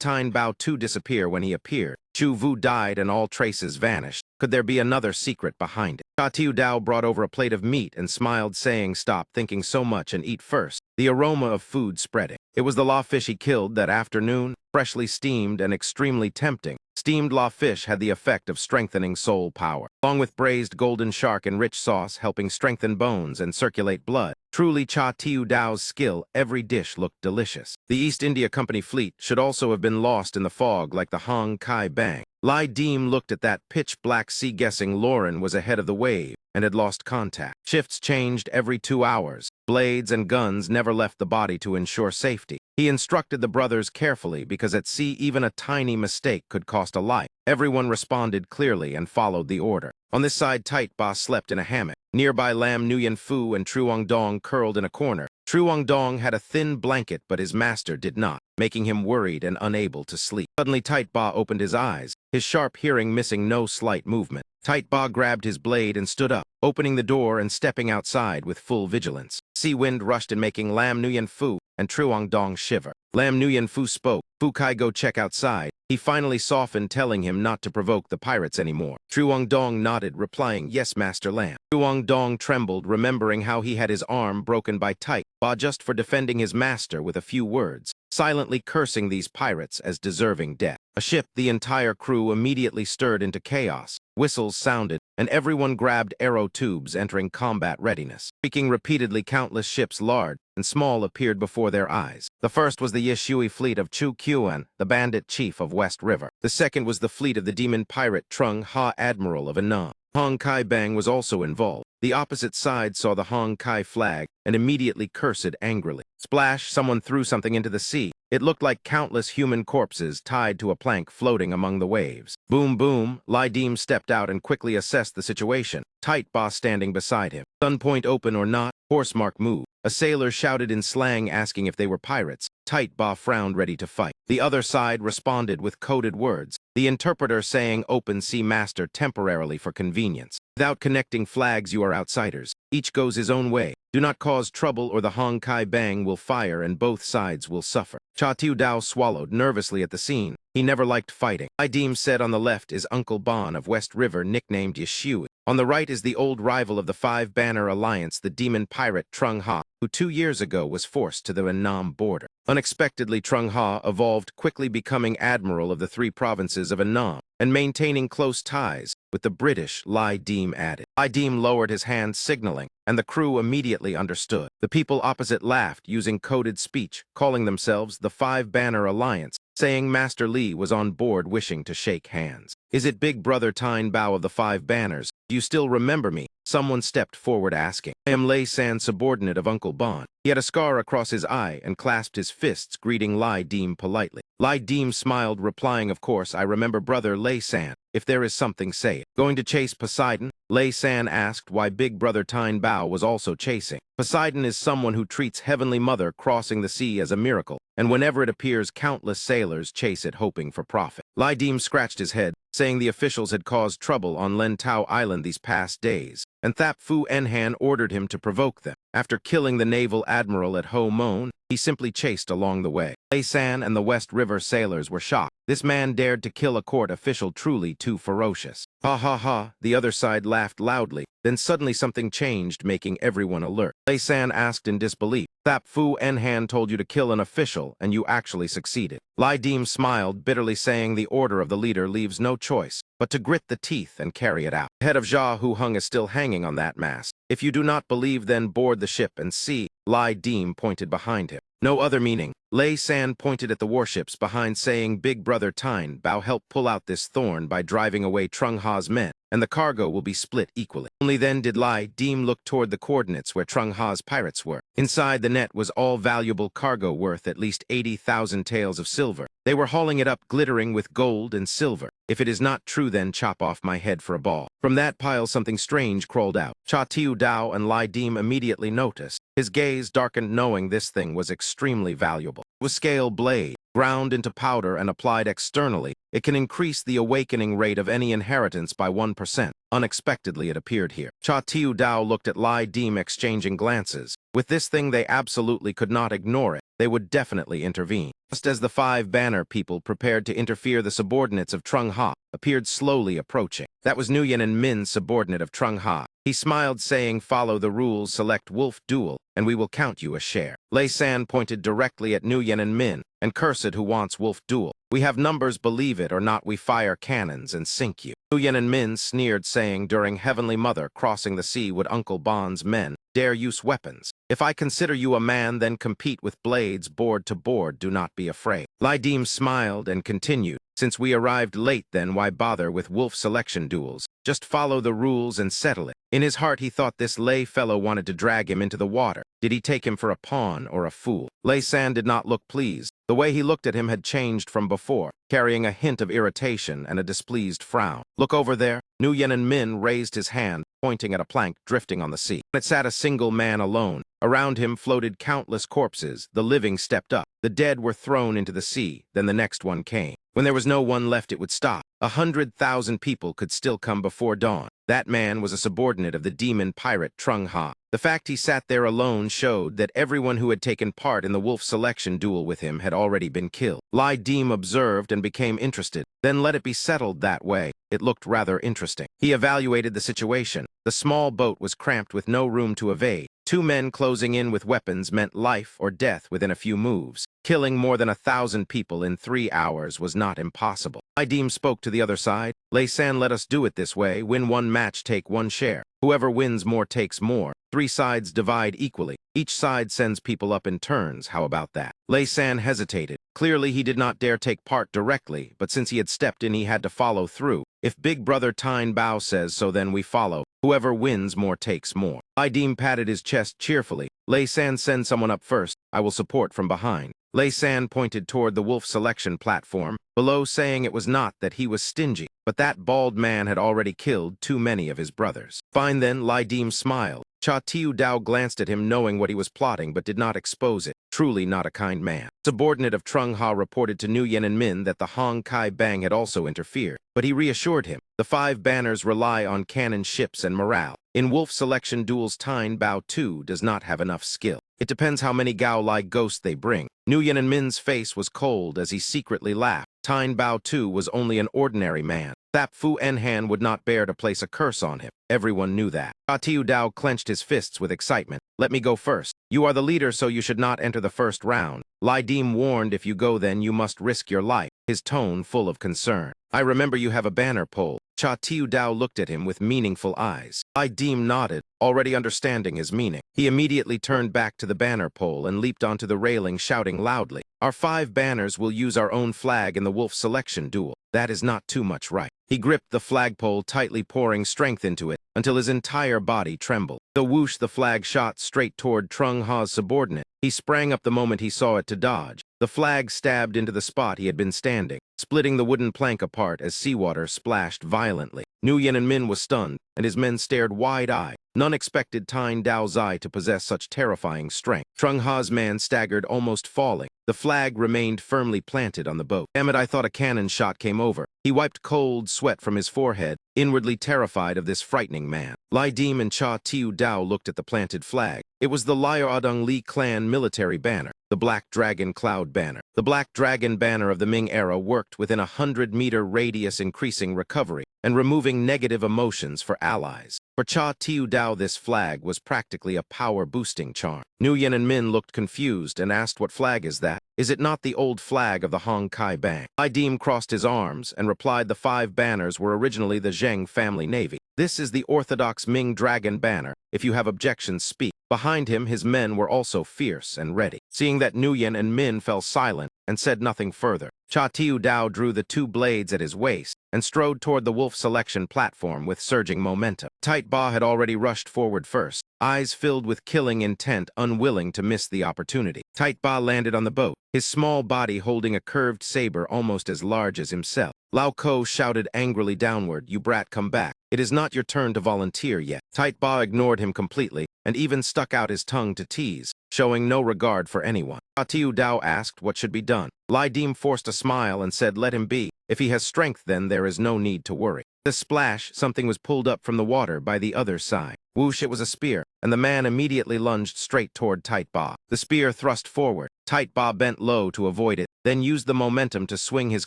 Tine Bao too disappear when he appeared? Chu Vu died and all traces vanished. Could there be another secret behind it? Cha Tiu Dao brought over a plate of meat and smiled, saying, stop thinking so much and eat first. The aroma of food spreading. It was the law fish he killed that afternoon, freshly steamed and extremely tempting. Steamed law fish had the effect of strengthening soul power, along with braised golden shark and rich sauce helping strengthen bones and circulate blood. Truly Cha Tiu Dao's skill, every dish looked delicious. The East India Company fleet should also have been lost in the fog like the Hong Kai Bang. Lai Dim looked at that pitch-black sea, guessing Lauren was ahead of the wave and had lost contact. Shifts changed every 2 hours. Blades and guns never left the body to ensure safety. He instructed the brothers carefully because at sea even a tiny mistake could cost a life. Everyone responded clearly and followed the order. On this side, Tight Ba slept in a hammock. Nearby, Lam Nguyen Fu and Truong Dong curled in a corner. Truong Dong had a thin blanket, but his master did not, making him worried and unable to sleep. Suddenly, Tight Ba opened his eyes, his sharp hearing missing no slight movement. Tight Ba grabbed his blade and stood up, opening the door and stepping outside with full vigilance. Sea wind rushed in, making Lam Nguyen Fu and Truong Dong shiver. Lam Nguyen Fu spoke. Fu Kai, go check outside. He finally softened, telling him not to provoke the pirates anymore. Truong Dong nodded, replying, yes, Master Lam. Truong Dong trembled, remembering how he had his arm broken by Tight Ba just for defending his master with a few words, silently cursing these pirates as deserving death. A ship, the entire crew immediately stirred into chaos. Whistles sounded, and everyone grabbed arrow tubes, entering combat readiness. Speaking repeatedly, countless ships, large and small, appeared before their eyes. The first was the Yishui fleet of Chu Qian, the bandit chief of West River. The second was the fleet of the demon pirate Trung Ha, admiral of Annam. Hong Kai Bang was also involved. The opposite side saw the Hong Kai flag and immediately cursed angrily. Splash! Someone threw something into the sea. It looked like countless human corpses tied to a plank floating among the waves. Boom, boom! Lai Dim stepped out and quickly assessed the situation. Tight Ba standing beside him. Gunpoint open or not, horsemark move. A sailor shouted in slang, asking if they were pirates. Tight Ba frowned, ready to fight. The other side responded with coded words, the interpreter saying open sea master temporarily for convenience. Without connecting flags, you are outsiders. Each goes his own way. Do not cause trouble or the Hong Kai Bang will fire and both sides will suffer. Cha Tiu Dao swallowed nervously at the scene. He never liked fighting. Lai Dim said on the left is Uncle Bon of West River, nicknamed Yishui. On the right is the old rival of the Five Banner Alliance, the demon pirate Trung Ha, who 2 years ago was forced to the Annam border. Unexpectedly, Trung Ha evolved, quickly becoming admiral of the 3 provinces of Annam and maintaining close ties with the British, Lai Dim added. Lai Dim lowered his hand, signaling, and the crew immediately understood. The people opposite laughed, using coded speech, calling themselves the Five Banner Alliance, saying Master Li was on board, wishing to shake hands. Is it Big Brother Tine Bao of the 5 Banners? Do you still remember me? someone stepped forward asking, "I am Lei San, subordinate of Uncle Bon." He had a scar across his eye and clasped his fists, greeting Lai Deem politely. Lai Deem smiled, replying, "Of course, I remember brother Lei San. If there is something, say it." Going to chase Poseidon? Lei San asked why big brother Tine Bao was also chasing. Poseidon is someone who treats Heavenly Mother crossing the sea as a miracle, and whenever it appears, countless sailors chase it hoping for profit. Lai Deem scratched his head, saying the officials had caused trouble on Len Tao Island these past days, and Thap Fu Enhan ordered him to provoke them. After killing the naval admiral at Ho Mon, he simply chased along the way. Lei San and the West River sailors were shocked. This man dared to kill a court official, truly too ferocious. Ha ha ha, the other side laughed loudly. Then suddenly something changed, making everyone alert. Lei San asked in disbelief, "Thap Fu Enhan told you to kill an official, and you actually succeeded." Lai Deem smiled, bitterly saying the order of the leader leaves no choice but to grit the teeth and carry it out. The head of Jia Hu Hung is still hanging on that mast. If you do not believe, then board the ship and see. Lai Deem pointed behind him. No other meaning. Lei San pointed at the warships behind, saying, "Big brother Tine Bao helped pull out this thorn by driving away Trung Ha's men, and the cargo will be split equally." Only then did Lai Deem look toward the coordinates where Trung Ha's pirates were. Inside the net was all valuable cargo worth at least 80,000 taels of silver. They were hauling it up, glittering with gold and silver. If it is not true, then chop off my head for a ball. From that pile something strange crawled out. Cha Tiu Dao and Lai Deem immediately noticed. His gaze darkened, knowing this thing was extremely valuable. It was scale blade, ground into powder and applied externally. It can increase the awakening rate of any inheritance by 1%. Unexpectedly, it appeared here. Cha Tiu Dao looked at Lai Deem, exchanging glances. With this thing, they absolutely could not ignore it. They would definitely intervene. Just as the 5 banner people prepared to interfere, the subordinates of Trung Ha appeared slowly approaching. That was Nguyen and Min, subordinate of Trung Ha. He smiled, saying, "Follow the rules, select Wolf Duel, and we will count you a share." Lei San pointed directly at Nguyen and Min, "And cursed who wants Wolf Duel. We have numbers, believe it or not, we fire cannons and sink you." Nguyen and Min sneered, saying, "During Heavenly Mother crossing the sea, would Uncle Bon's men dare use weapons? If I consider you a man, then compete with blades board to board, do not be afraid." Lai Deem smiled and continued, "Since we arrived late, then why bother with wolf selection duels? Just follow the rules and settle it." In his heart, he thought this Lei fellow wanted to drag him into the water. Did he take him for a pawn or a fool? Lei San did not look pleased. The way he looked at him had changed from before, carrying a hint of irritation and a displeased frown. "Look over there." Nguyen and Min raised his hand, pointing at a plank drifting on the sea. It sat a single man alone. Around him floated countless corpses. The living stepped up. The dead were thrown into the sea. Then the next one came. When there was no one left, it would stop. 100,000 people could still come before dawn. That man was a subordinate of the demon pirate Trung Ha. The fact he sat there alone showed that everyone who had taken part in the wolf selection duel with him had already been killed. Lai Deem observed and became interested. Then let it be settled that way. It looked rather interesting. He evaluated the situation. The small boat was cramped with no room to evade. 2 men closing in with weapons meant life or death within a few moves. Killing more than 1,000 people in 3 hours was not impossible. Lai Deem spoke to the other side. "Lei San, let us do it this way. Win 1 match, take 1 share. Whoever wins more takes more. 3 sides divide equally. Each side sends people up in turns. How about that?" Lei San hesitated. Clearly, he did not dare take part directly, but since he had stepped in, he had to follow through. "If Big Brother Tine Bao says so, then we follow. Whoever wins more takes more." Lai Deem patted his chest cheerfully. "Lei San, send someone up first. I will support from behind." Lei San pointed toward the wolf selection platform, below, saying it was not that he was stingy, but that bald man had already killed too many of his brothers. "Fine then," Lai Deem smiled. Cha Tiu Dao glanced at him, knowing what he was plotting, but did not expose it. Truly not a kind man. Subordinate of Trung Ha reported to Nguyen and Min that the Hong Kai Bang had also interfered, but he reassured him. The 5 banners rely on cannon ships and morale. In wolf selection duels, Tine Bao too does not have enough skill. It depends how many Gao-Lai ghosts they bring. Nguyen and Min's face was cold as he secretly laughed. Tine Bao too was only an ordinary man. Thap Fu Enhan would not bear to place a curse on him. Everyone knew that. Cha Tiu Dao clenched his fists with excitement. "Let me go first. You are the leader, so you should not enter the first round." Lai Deem warned, "If you go, then you must risk your life," his tone full of concern. "I remember you have a banner pole." Cha Tiu Dao looked at him with meaningful eyes. Lai Deem nodded, already understanding his meaning. He immediately turned back to the banner pole and leaped onto the railing, shouting loudly, "Our 5 banners will use our own flag in the wolf selection duel. That is not too much, right? He gripped the flagpole tightly, pouring strength into it until his entire body trembled. The whoosh, the flag shot straight toward Trung Ha's subordinate. He sprang up the moment he saw it to dodge. The flag stabbed into the spot he had been standing, splitting the wooden plank apart as seawater splashed violently. Nguyen and Min was stunned, and his men stared wide-eyed. None expected Tyne Dao Zai to possess such terrifying strength. Trung Ha's man staggered, almost falling. The flag remained firmly planted on the boat. Damn it, I thought a cannon shot came over. He wiped cold sweat from his forehead, inwardly terrified of this frightening man. Lai Dim and Cha Tiu Dao looked at the planted flag. It was the Liao Adong Li clan military banner, the Black Dragon Cloud banner. The Black Dragon banner of the Ming era worked within a 100-meter radius, increasing recovery and removing negative emotions for allies. For Cha Tiu Dao, this flag was practically a power-boosting charm. Nguyen and Min looked confused and asked, what flag is that? Is it not the old flag of the Hong Kai Bang? Lai Dim crossed his arms and replied the 5 banners were originally the Zheng family navy. This is the orthodox Ming Dragon banner. If you have objections, speak. Behind him, his men were also fierce and ready. Seeing that, Nguyen and Min fell silent and said nothing further. Cha Tiu Dao drew the 2 blades at his waist and strode toward the wolf selection platform with surging momentum. Tight Ba had already rushed forward first, eyes filled with killing intent, unwilling to miss the opportunity. Tight Ba landed on the boat, his small body holding a curved saber almost as large as himself. Lao Ko shouted angrily downward, "You brat, come back. It is not your turn to volunteer yet." Tight Ba ignored him completely and even stuck out his tongue to tease, showing no regard for anyone. Cha Tiu Dao asked what should be done. Lai Dim forced a smile and said, "Let him be. If he has strength, then there is no need to worry." The splash, something was pulled up from the water by the other side. Whoosh, it was a spear, and the man immediately lunged straight toward Tight Ba. The spear thrust forward. Tight Ba bent low to avoid it, then used the momentum to swing his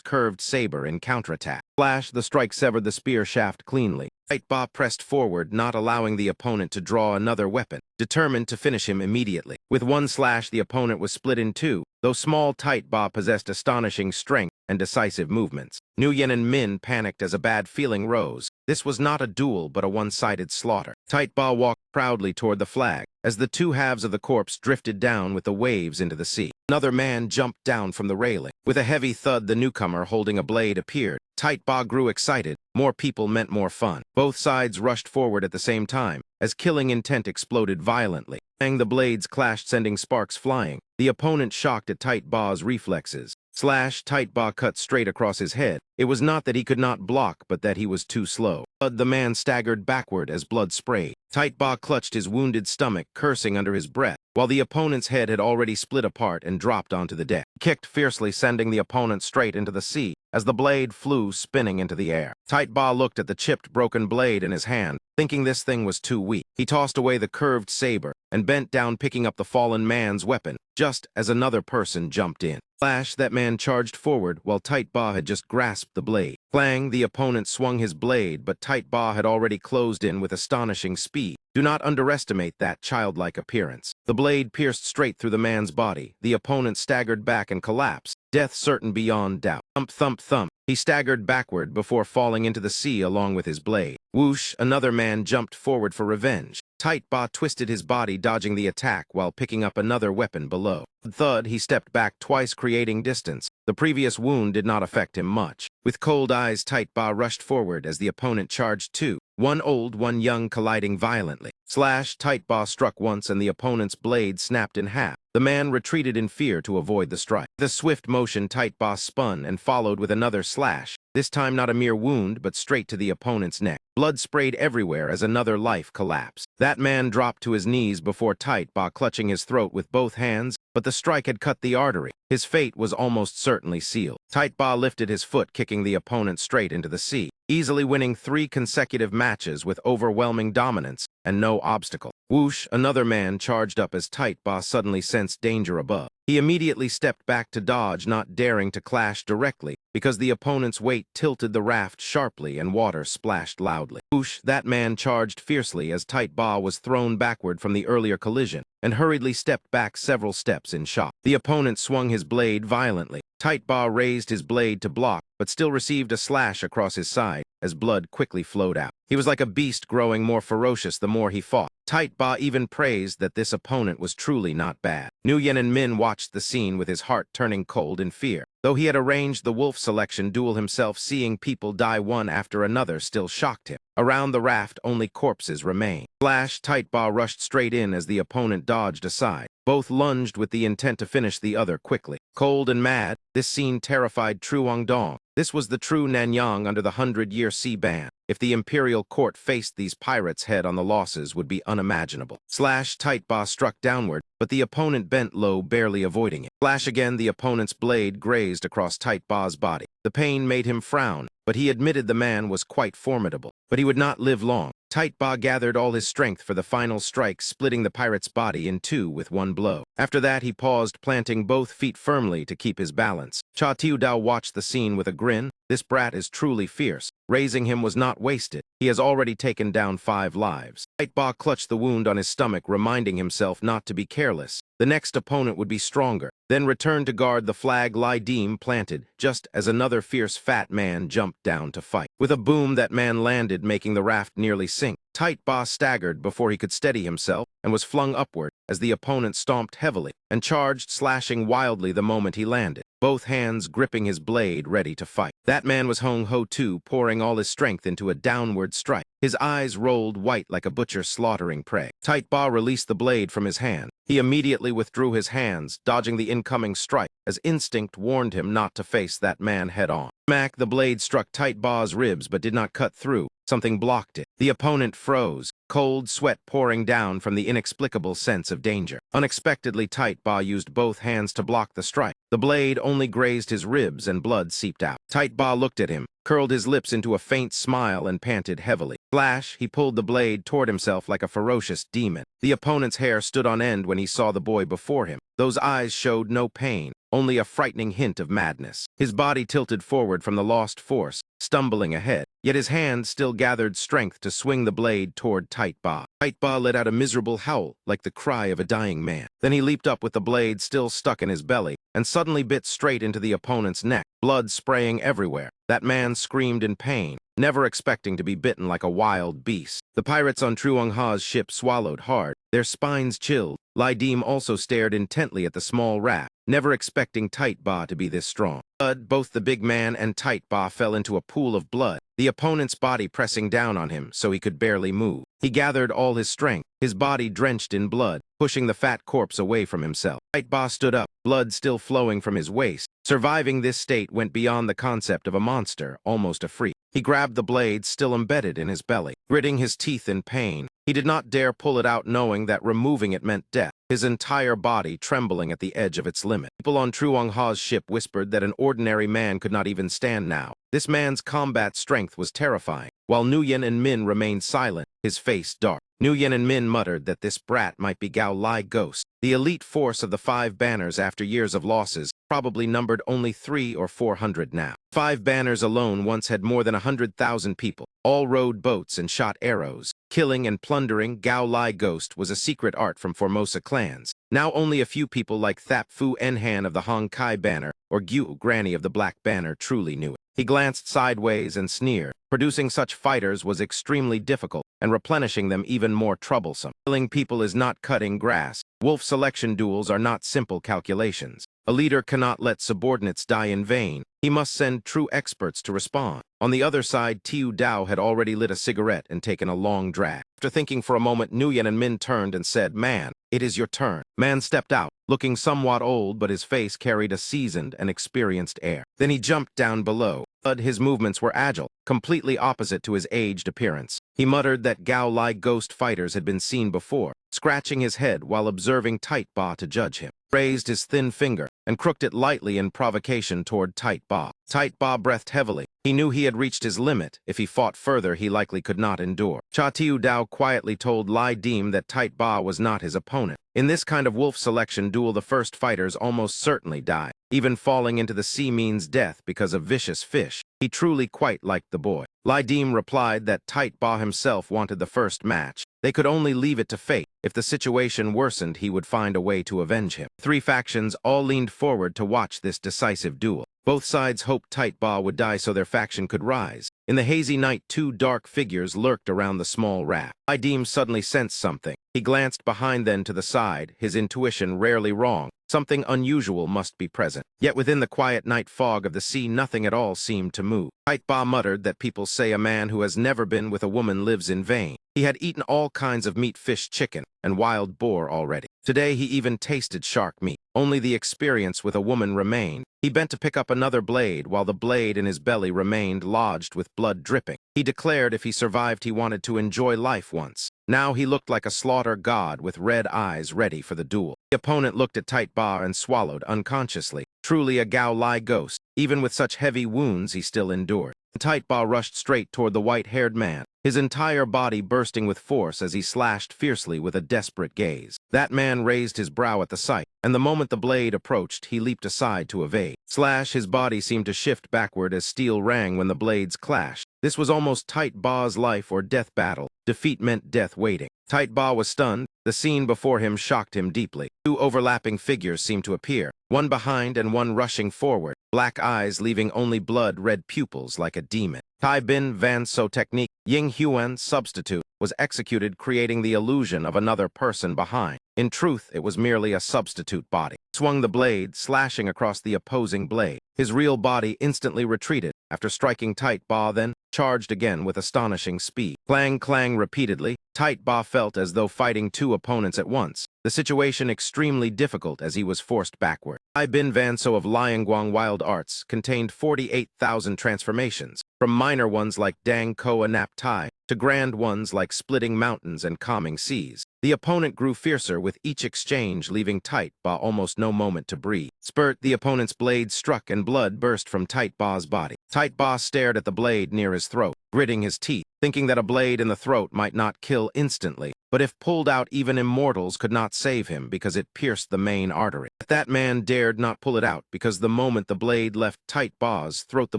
curved saber in counterattack. Flash, the strike severed the spear shaft cleanly. Tight Ba pressed forward, not allowing the opponent to draw another weapon, determined to finish him immediately. With one slash, the opponent was split in 2, though small Tight Ba possessed astonishing strength and decisive movements. Nguyen and Min panicked as a bad feeling rose. This was not a duel, but a one-sided slaughter. Tight Ba walked proudly toward the flag, as the 2 halves of the corpse drifted down with the waves into the sea. Another man jumped down from the railing. With a heavy thud, the newcomer holding a blade appeared. Tight Ba grew excited. More people meant more fun. Both sides rushed forward at the same time, as killing intent exploded violently. Bang, the blades clashed, sending sparks flying. The opponent shocked at Tight Ba's reflexes. Slash, Tight Ba cut straight across his head. It was not that he could not block, but that he was too slow. The man staggered backward as blood sprayed. Tight Ba clutched his wounded stomach, cursing under his breath, while the opponent's head had already split apart and dropped onto the deck. He kicked fiercely, sending the opponent straight into the sea, as the blade flew spinning into the air. Tight Ba looked at the chipped, broken blade in his hand, thinking this thing was too weak. He tossed away the curved saber and bent down, picking up the fallen man's weapon, just as another person jumped in. Flash, that man charged forward while Tight Ba had just grasped the blade. Clang, the opponent swung his blade, but Tight Ba had already closed in with astonishing speed. Do not underestimate that childlike appearance. The blade pierced straight through the man's body. The opponent staggered back and collapsed, death certain beyond doubt. Thump, thump, thump. He staggered backward before falling into the sea along with his blade. Whoosh, another man jumped forward for revenge. Tight Ba twisted his body, dodging the attack while picking up another weapon below. Thud, he stepped back twice, creating distance. The previous wound did not affect him much. With cold eyes, Tight Ba rushed forward as the opponent charged 2. One old, one young, colliding violently. Slash, Tight Ba struck once and the opponent's blade snapped in half. The man retreated in fear to avoid the strike. The swift motion, Tight Ba spun and followed with another slash, this time not a mere wound, but straight to the opponent's neck. Blood sprayed everywhere as another life collapsed. That man dropped to his knees before Tight Ba clutching his throat with both hands, but the strike had cut the artery. His fate was almost certainly sealed. Tight Ba lifted his foot, kicking the opponent straight into the sea, easily winning 3 consecutive matches with overwhelming dominance and no obstacle. Whoosh, another man charged up as Tight Ba suddenly sensed danger above. He immediately stepped back to dodge, not daring to clash directly, because the opponent's weight tilted the raft sharply and water splashed loudly. Whoosh, that man charged fiercely as Tight Ba was thrown backward from the earlier collision, and hurriedly stepped back several steps in shock. The opponent swung his blade violently. Tight Ba raised his blade to block, but still received a slash across his side as blood quickly flowed out. He was like a beast growing more ferocious the more he fought. Tight Ba even praised that this opponent was truly not bad. Nguyen and Min watched the scene with his heart turning cold in fear. Though he had arranged the wolf selection duel himself, seeing people die one after another still shocked him. Around the raft, only corpses remained. Flash, Tight Ba rushed straight in as the opponent dodged aside. Both lunged with the intent to finish the other quickly. Cold and mad, this scene terrified Truong Dong. This was the true Nanyang under the 100-year sea ban. If the imperial court faced these pirates head-on, the losses would be unimaginable. Slash, Tight Ba struck downward, but the opponent bent low, barely avoiding it. Flash again, the opponent's blade grazed across Tight Ba's body. The pain made him frown, but he admitted the man was quite formidable. But he would not live long. Tight Ba gathered all his strength for the final strike, splitting the pirate's body in two with one blow. After that, he paused, planting both feet firmly to keep his balance. Cha Tiu Dao watched the scene with a grin. This brat is truly fierce. Raising him was not wasted. He has already taken down 5 lives. Tight Ba clutched the wound on his stomach, reminding himself not to be careless. The next opponent would be stronger. Then returned to guard the flag Lai Deem planted, just as another fierce fat man jumped down to fight. With a boom, that man landed, making the raft nearly sink. Tight Ba staggered before he could steady himself and was flung upward as the opponent stomped heavily and charged, slashing wildly the moment he landed, both hands gripping his blade ready to fight. That man was Hong Ho Tu, pouring all his strength into a downward strike. His eyes rolled white like a butcher slaughtering prey. Tight Ba released the blade from his hand. He immediately withdrew his hands, dodging the incoming strike, as instinct warned him not to face that man head-on. Smack, the blade struck Tight Ba's ribs but did not cut through. Something blocked it. The opponent froze, cold sweat pouring down from the inexplicable sense of danger. Unexpectedly, Tight Ba used both hands to block the strike. The blade only grazed his ribs and blood seeped out. Tight Ba looked at him, curled his lips into a faint smile and panted heavily. Flash, he pulled the blade toward himself like a ferocious demon. The opponent's hair stood on end when he saw the boy before him. Those eyes showed no pain, only a frightening hint of madness. His body tilted forward from the lost force, stumbling ahead, yet his hand still gathered strength to swing the blade toward Tight Ba. Tight Ba let out a miserable howl, like the cry of a dying man. Then he leaped up with the blade still stuck in his belly, and suddenly bit straight into the opponent's neck, blood spraying everywhere. That man screamed in pain, never expecting to be bitten like a wild beast. The pirates on Truong Ha's ship swallowed hard, their spines chilled. Lai Deem also stared intently at the small raft, never expecting Tight Ba to be this strong. Both the big man and Tight Ba fell into a pool of blood, the opponent's body pressing down on him so he could barely move. He gathered all his strength, his body drenched in blood, pushing the fat corpse away from himself. Tight Ba stood up, blood still flowing from his waist. Surviving this state went beyond the concept of a monster, almost a freak. He grabbed the blade still embedded in his belly, gritting his teeth in pain. He did not dare pull it out, knowing that removing it meant death, his entire body trembling at the edge of its limit. People on Truong Ha's ship whispered that an ordinary man could not even stand now. This man's combat strength was terrifying. While Nguyen and Min remained silent, his face dark. Nguyen and Min muttered that this brat might be Gao Lai Ghost. The elite force of the 5 banners, after years of losses, probably numbered only 300 or 400 now. 5 banners alone once had more than 100,000 people. All rowed boats and shot arrows. Killing and plundering, Gao Lai Ghost was a secret art from Formosa clans. Now only a few people like Thap Fu Enhan of the Hong Kai banner or Gyu Granny of the Black banner truly knew it. He glanced sideways and sneered. Producing such fighters was extremely difficult, and replenishing them even more troublesome. Killing people is not cutting grass. Wolf selection duels are not simple calculations. A leader cannot let subordinates die in vain. He must send true experts to respond. On the other side, Tiu Dao had already lit a cigarette and taken a long drag. After thinking for a moment, Nguyen and Min turned and said, "Man, it is your turn." Man stepped out, looking somewhat old, but his face carried a seasoned and experienced air. Then he jumped down below. His movements were agile, completely opposite to his aged appearance. He muttered that Gao Lai Ghost fighters had been seen before, scratching his head while observing Tight Ba to judge him. Raised his thin finger and crooked it lightly in provocation toward Tight Ba. Tight Ba breathed heavily. He knew he had reached his limit. If he fought further, he likely could not endure. Cha Tiu Dao quietly told Lai Deem that Tight Ba was not his opponent. In this kind of wolf selection duel, the first fighters almost certainly die. Even falling into the sea means death because of vicious fish. He truly quite liked the boy. Lai Deem replied that Tight Ba himself wanted the first match. They could only leave it to fate. If the situation worsened, he would find a way to avenge him. 3 factions all leaned forward to watch this decisive duel. Both sides hoped Tight Ba would die so their faction could rise. In the hazy night, two dark figures lurked around the small raft. Idim suddenly sensed something. He glanced behind, then to the side, his intuition rarely wrong. Something unusual must be present. Yet within the quiet night fog of the sea, nothing at all seemed to move. Tight Ba muttered that people say a man who has never been with a woman lives in vain. He had eaten all kinds of meat, fish, chicken, and wild boar already. Today he even tasted shark meat. Only the experience with a woman remained. He bent to pick up another blade, while the blade in his belly remained lodged with blood dripping. He declared if he survived he wanted to enjoy life once. Now he looked like a slaughter god with red eyes ready for the duel. The opponent looked at Tight Ba and swallowed unconsciously. Truly a Gao Lai ghost. Even with such heavy wounds he still endured. Tight Ba rushed straight toward the white-haired man, his entire body bursting with force as he slashed fiercely with a desperate gaze. That man raised his brow at the sight, and the moment the blade approached, he leaped aside to evade. Slash, his body seemed to shift backward as steel rang when the blades clashed. This was almost Tight Ba's life or death battle. Defeat meant death waiting. Tight Ba was stunned. The scene before him shocked him deeply. Two overlapping figures seemed to appear, one behind and one rushing forward, black eyes leaving only blood-red pupils like a demon. Tai Bin Van So technique, Ying Huan substitute, was executed, creating the illusion of another person behind. In truth, it was merely a substitute body. Swung the blade, slashing across the opposing blade. His real body instantly retreated after striking Tight Ba, then charged again with astonishing speed. Clang, clang repeatedly. Tight Ba felt as though fighting two opponents at once, the situation extremely difficult as he was forced backward. Tai Bin Van So of Lianguang Wild Arts contained 48,000 transformations, from minor ones like Dang Koa Nap Tai to grand ones like splitting mountains and calming seas. The opponent grew fiercer with each exchange, leaving Tight Ba almost no moment to breathe. Spurt, the opponent's blade struck and blood burst from Tight Ba's body. Tight Ba stared at the blade near his throat, gritting his teeth, thinking that a blade in the throat might not kill instantly, but if pulled out, even immortals could not save him because it pierced the main artery. But that man dared not pull it out because the moment the blade left Tight Ba's throat, the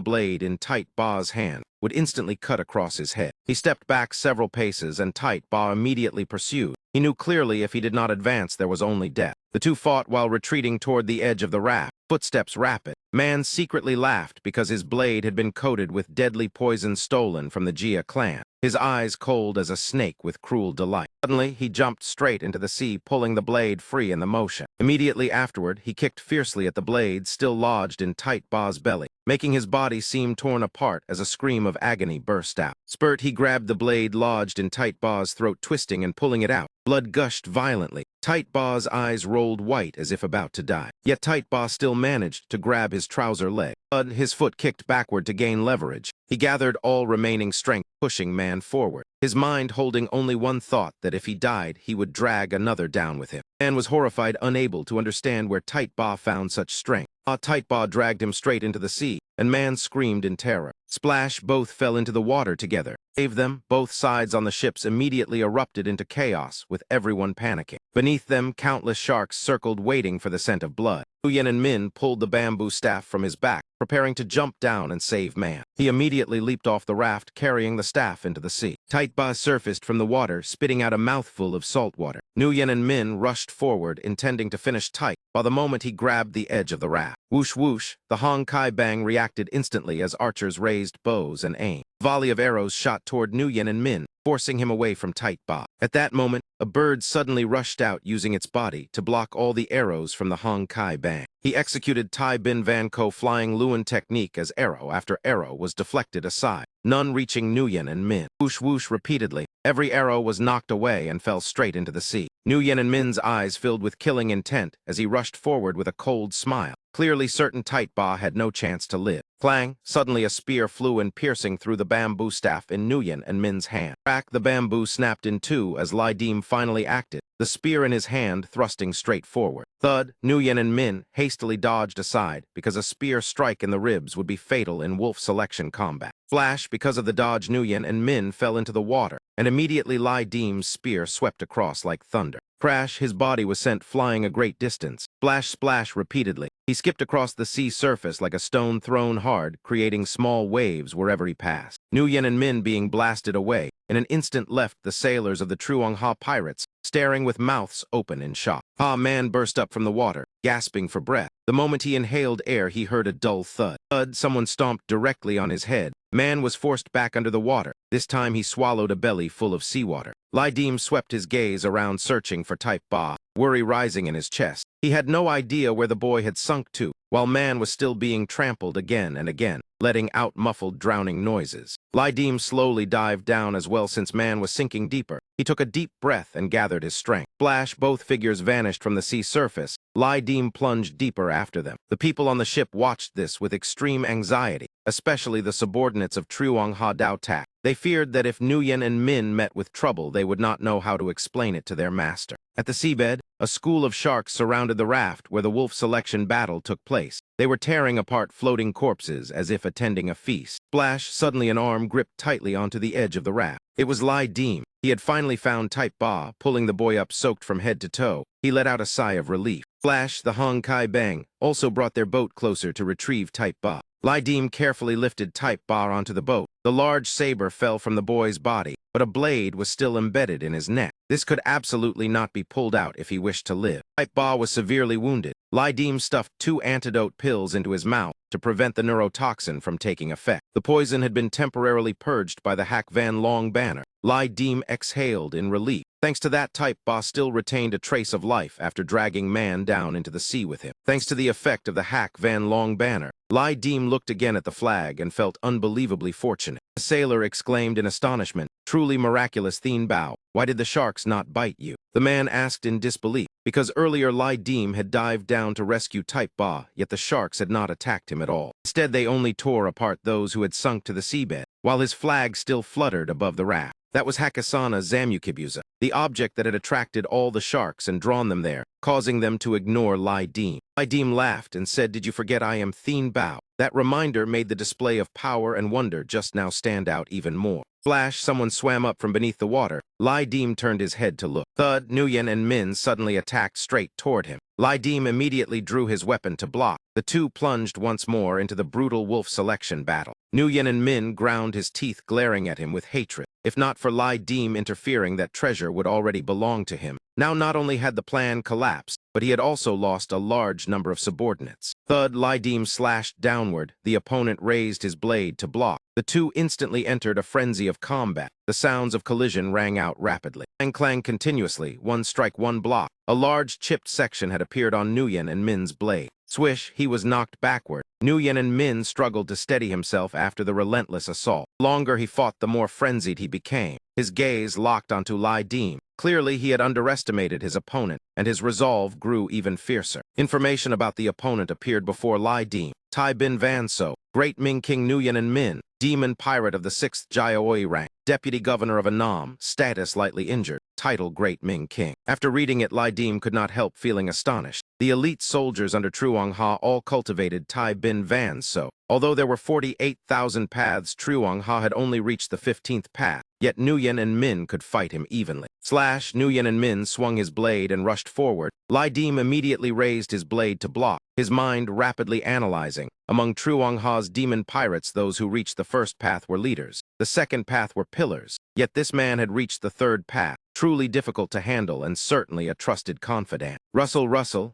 blade in Tight Ba's hand would instantly cut across his head. He stepped back several paces and Tight Ba immediately pursued. He knew clearly if he did not advance, there was only death. The two fought while retreating toward the edge of the raft, footsteps rapid. Man secretly laughed because his blade had been coated with deadly poison stolen from the Jia clan, his eyes cold as a snake with cruel delight. Suddenly, he jumped straight into the sea, pulling the blade free in the motion. Immediately afterward, he kicked fiercely at the blade still lodged in Tight Ba's belly, making his body seem torn apart as a scream of agony burst out. Spurt, he grabbed the blade lodged in Tight Ba's throat, twisting and pulling it out. Blood gushed violently. Tight Ba's eyes rolled white as if about to die. Yet Tight Ba still managed to grab his trouser leg. His foot kicked backward to gain leverage. He gathered all remaining strength, pushing man forward, his mind holding only one thought, that if he died, he would drag another down with him. Man was horrified, unable to understand where Tight Ba found such strength. Tight Ba dragged him straight into the sea, and man screamed in terror. Splash, both fell into the water together. Save them, both sides on the ships immediately erupted into chaos, with everyone panicking. Beneath them, countless sharks circled, waiting for the scent of blood. Nuyen and Min pulled the bamboo staff from his back, preparing to jump down and save man. He immediately leaped off the raft, carrying the staff into the sea. Tight Ba surfaced from the water, spitting out a mouthful of salt water. Nuyen and Min rushed forward, intending to finish Tight, while the moment he grabbed the edge of the raft. Whoosh whoosh, the Hong Kai Bang reacted instantly as archers raised bows and aimed. A volley of arrows shot toward Nuyen and Min, forcing him away from Tight Ba. At that moment, a bird suddenly rushed out, using its body to block all the arrows from the Hong Kai Bang. He executed Tai Bin Van Ko flying Luan technique as arrow after arrow was deflected aside, none reaching Nuyen and Min. Whoosh whoosh repeatedly. Every arrow was knocked away and fell straight into the sea. Nuyen and Min's eyes filled with killing intent as he rushed forward with a cold smile, clearly certain Tight Ba had no chance to live. Clang! Suddenly a spear flew in, piercing through the bamboo staff in Nuyen and Min's hand. Crack! The bamboo snapped in two as Lai Dim finally acted, the spear in his hand thrusting straight forward. Thud! Nuyen and Min hastily dodged aside because a spear strike in the ribs would be fatal in wolf selection combat. Flash! Because of the dodge, Nuyen and Min fell into the water, and immediately Lai Dim's spear swept across like thunder. Crash! His body was sent flying a great distance. Splash, splash repeatedly. He skipped across the sea surface like a stone thrown hard, creating small waves wherever he passed. Nuyen and Min being blasted away, in an instant left the sailors of the Truong Ha pirates, staring with mouths open in shock. Ha Man burst up from the water, gasping for breath. The moment he inhaled air, he heard a dull thud. Thud, someone stomped directly on his head. Man was forced back under the water. This time he swallowed a belly full of seawater. Lydim swept his gaze around searching for Type Ba, worry rising in his chest. He had no idea where the boy had sunk to, while Man was still being trampled again and again, letting out muffled drowning noises. Lydim slowly dived down as well since Man was sinking deeper. He took a deep breath and gathered his strength. Splash, both figures vanished from the sea surface. Lydim plunged deeper after them. The people on the ship watched this with extreme anxiety, especially the subordinates of Truong Ha Dao Tak. They feared that if Nguyen and Min met with trouble, they would not know how to explain it to their master. At the seabed, a school of sharks surrounded the raft where the wolf selection battle took place. They were tearing apart floating corpses as if attending a feast. Splash, suddenly an arm gripped tightly onto the edge of the raft. It was Lydim. He had finally found Type Ba, pulling the boy up soaked from head to toe. He let out a sigh of relief. Flash, the Hong Kai Bang, also brought their boat closer to retrieve Type Ba. Lydim carefully lifted Type Ba onto the boat. The large saber fell from the boy's body, but a blade was still embedded in his neck. This could absolutely not be pulled out if he wished to live. Type Ba was severely wounded. Lydim stuffed 2 antidote pills into his mouth to prevent the neurotoxin from taking effect. The poison had been temporarily purged by the Hak Van Long banner. Lydim exhaled in relief. Thanks to that, Type Ba still retained a trace of life after dragging Man down into the sea with him. Thanks to the effect of the Hak Van Long banner, Lydim looked again at the flag and felt unbelievably fortunate. The sailor exclaimed in astonishment, "Truly miraculous, Thien Bao. Why did the sharks not bite you?" The man asked in disbelief, because earlier Lydim had dived down to rescue Type Ba, yet the sharks had not attacked him at all. Instead, they only tore apart those who had sunk to the seabed, while his flag still fluttered above the raft. That was Hakasana Zamukibuza, the object that had attracted all the sharks and drawn them there, causing them to ignore Lydim. Lydim laughed and said, "Did you forget I am Thien Bao?" That reminder made the display of power and wonder just now stand out even more. Flash, someone swam up from beneath the water. Lydim turned his head to look. Thud, Nguyen, and Min suddenly attacked straight toward him. Lydim immediately drew his weapon to block. The two plunged once more into the brutal wolf selection battle. Nguyen and Min ground his teeth, glaring at him with hatred. If not for Lydim interfering, that treasure would already belong to him. Now not only had the plan collapsed, but he had also lost a large number of subordinates. Thud, Lydim slashed downward. The opponent raised his blade to block. The two instantly entered a frenzy of combat. The sounds of collision rang out rapidly. Clang clang continuously, one strike, one block. A large chipped section had appeared on Nguyen and Min's blade. Swish, he was knocked backward. Nguyen and Min struggled to steady himself after the relentless assault. The longer he fought, the more frenzied he became. His gaze locked onto Lydim. Clearly, he had underestimated his opponent, and his resolve grew even fiercer. Information about the opponent appeared before Lydim. Tai Bin Van So, Great Ming King Nguyen and Min, Demon Pirate of the 6th Jiaoi rank, Deputy Governor of Annam, status lightly injured, title Great Ming King. After reading it, Lydim could not help feeling astonished. The elite soldiers under Truong Ha all cultivated Tai Bin Van So. Although there were 48,000 paths, Truong Ha had only reached the 15th path, yet Nguyen and Min could fight him evenly. Slash, Nguyen and Min swung his blade and rushed forward. Lydim immediately raised his blade to block, his mind rapidly analyzing. Among Truong Ha's demon pirates, those who reached the first path were leaders. The second path were pillars. Yet this man had reached the third path, truly difficult to handle and certainly a trusted confidant. Rustle,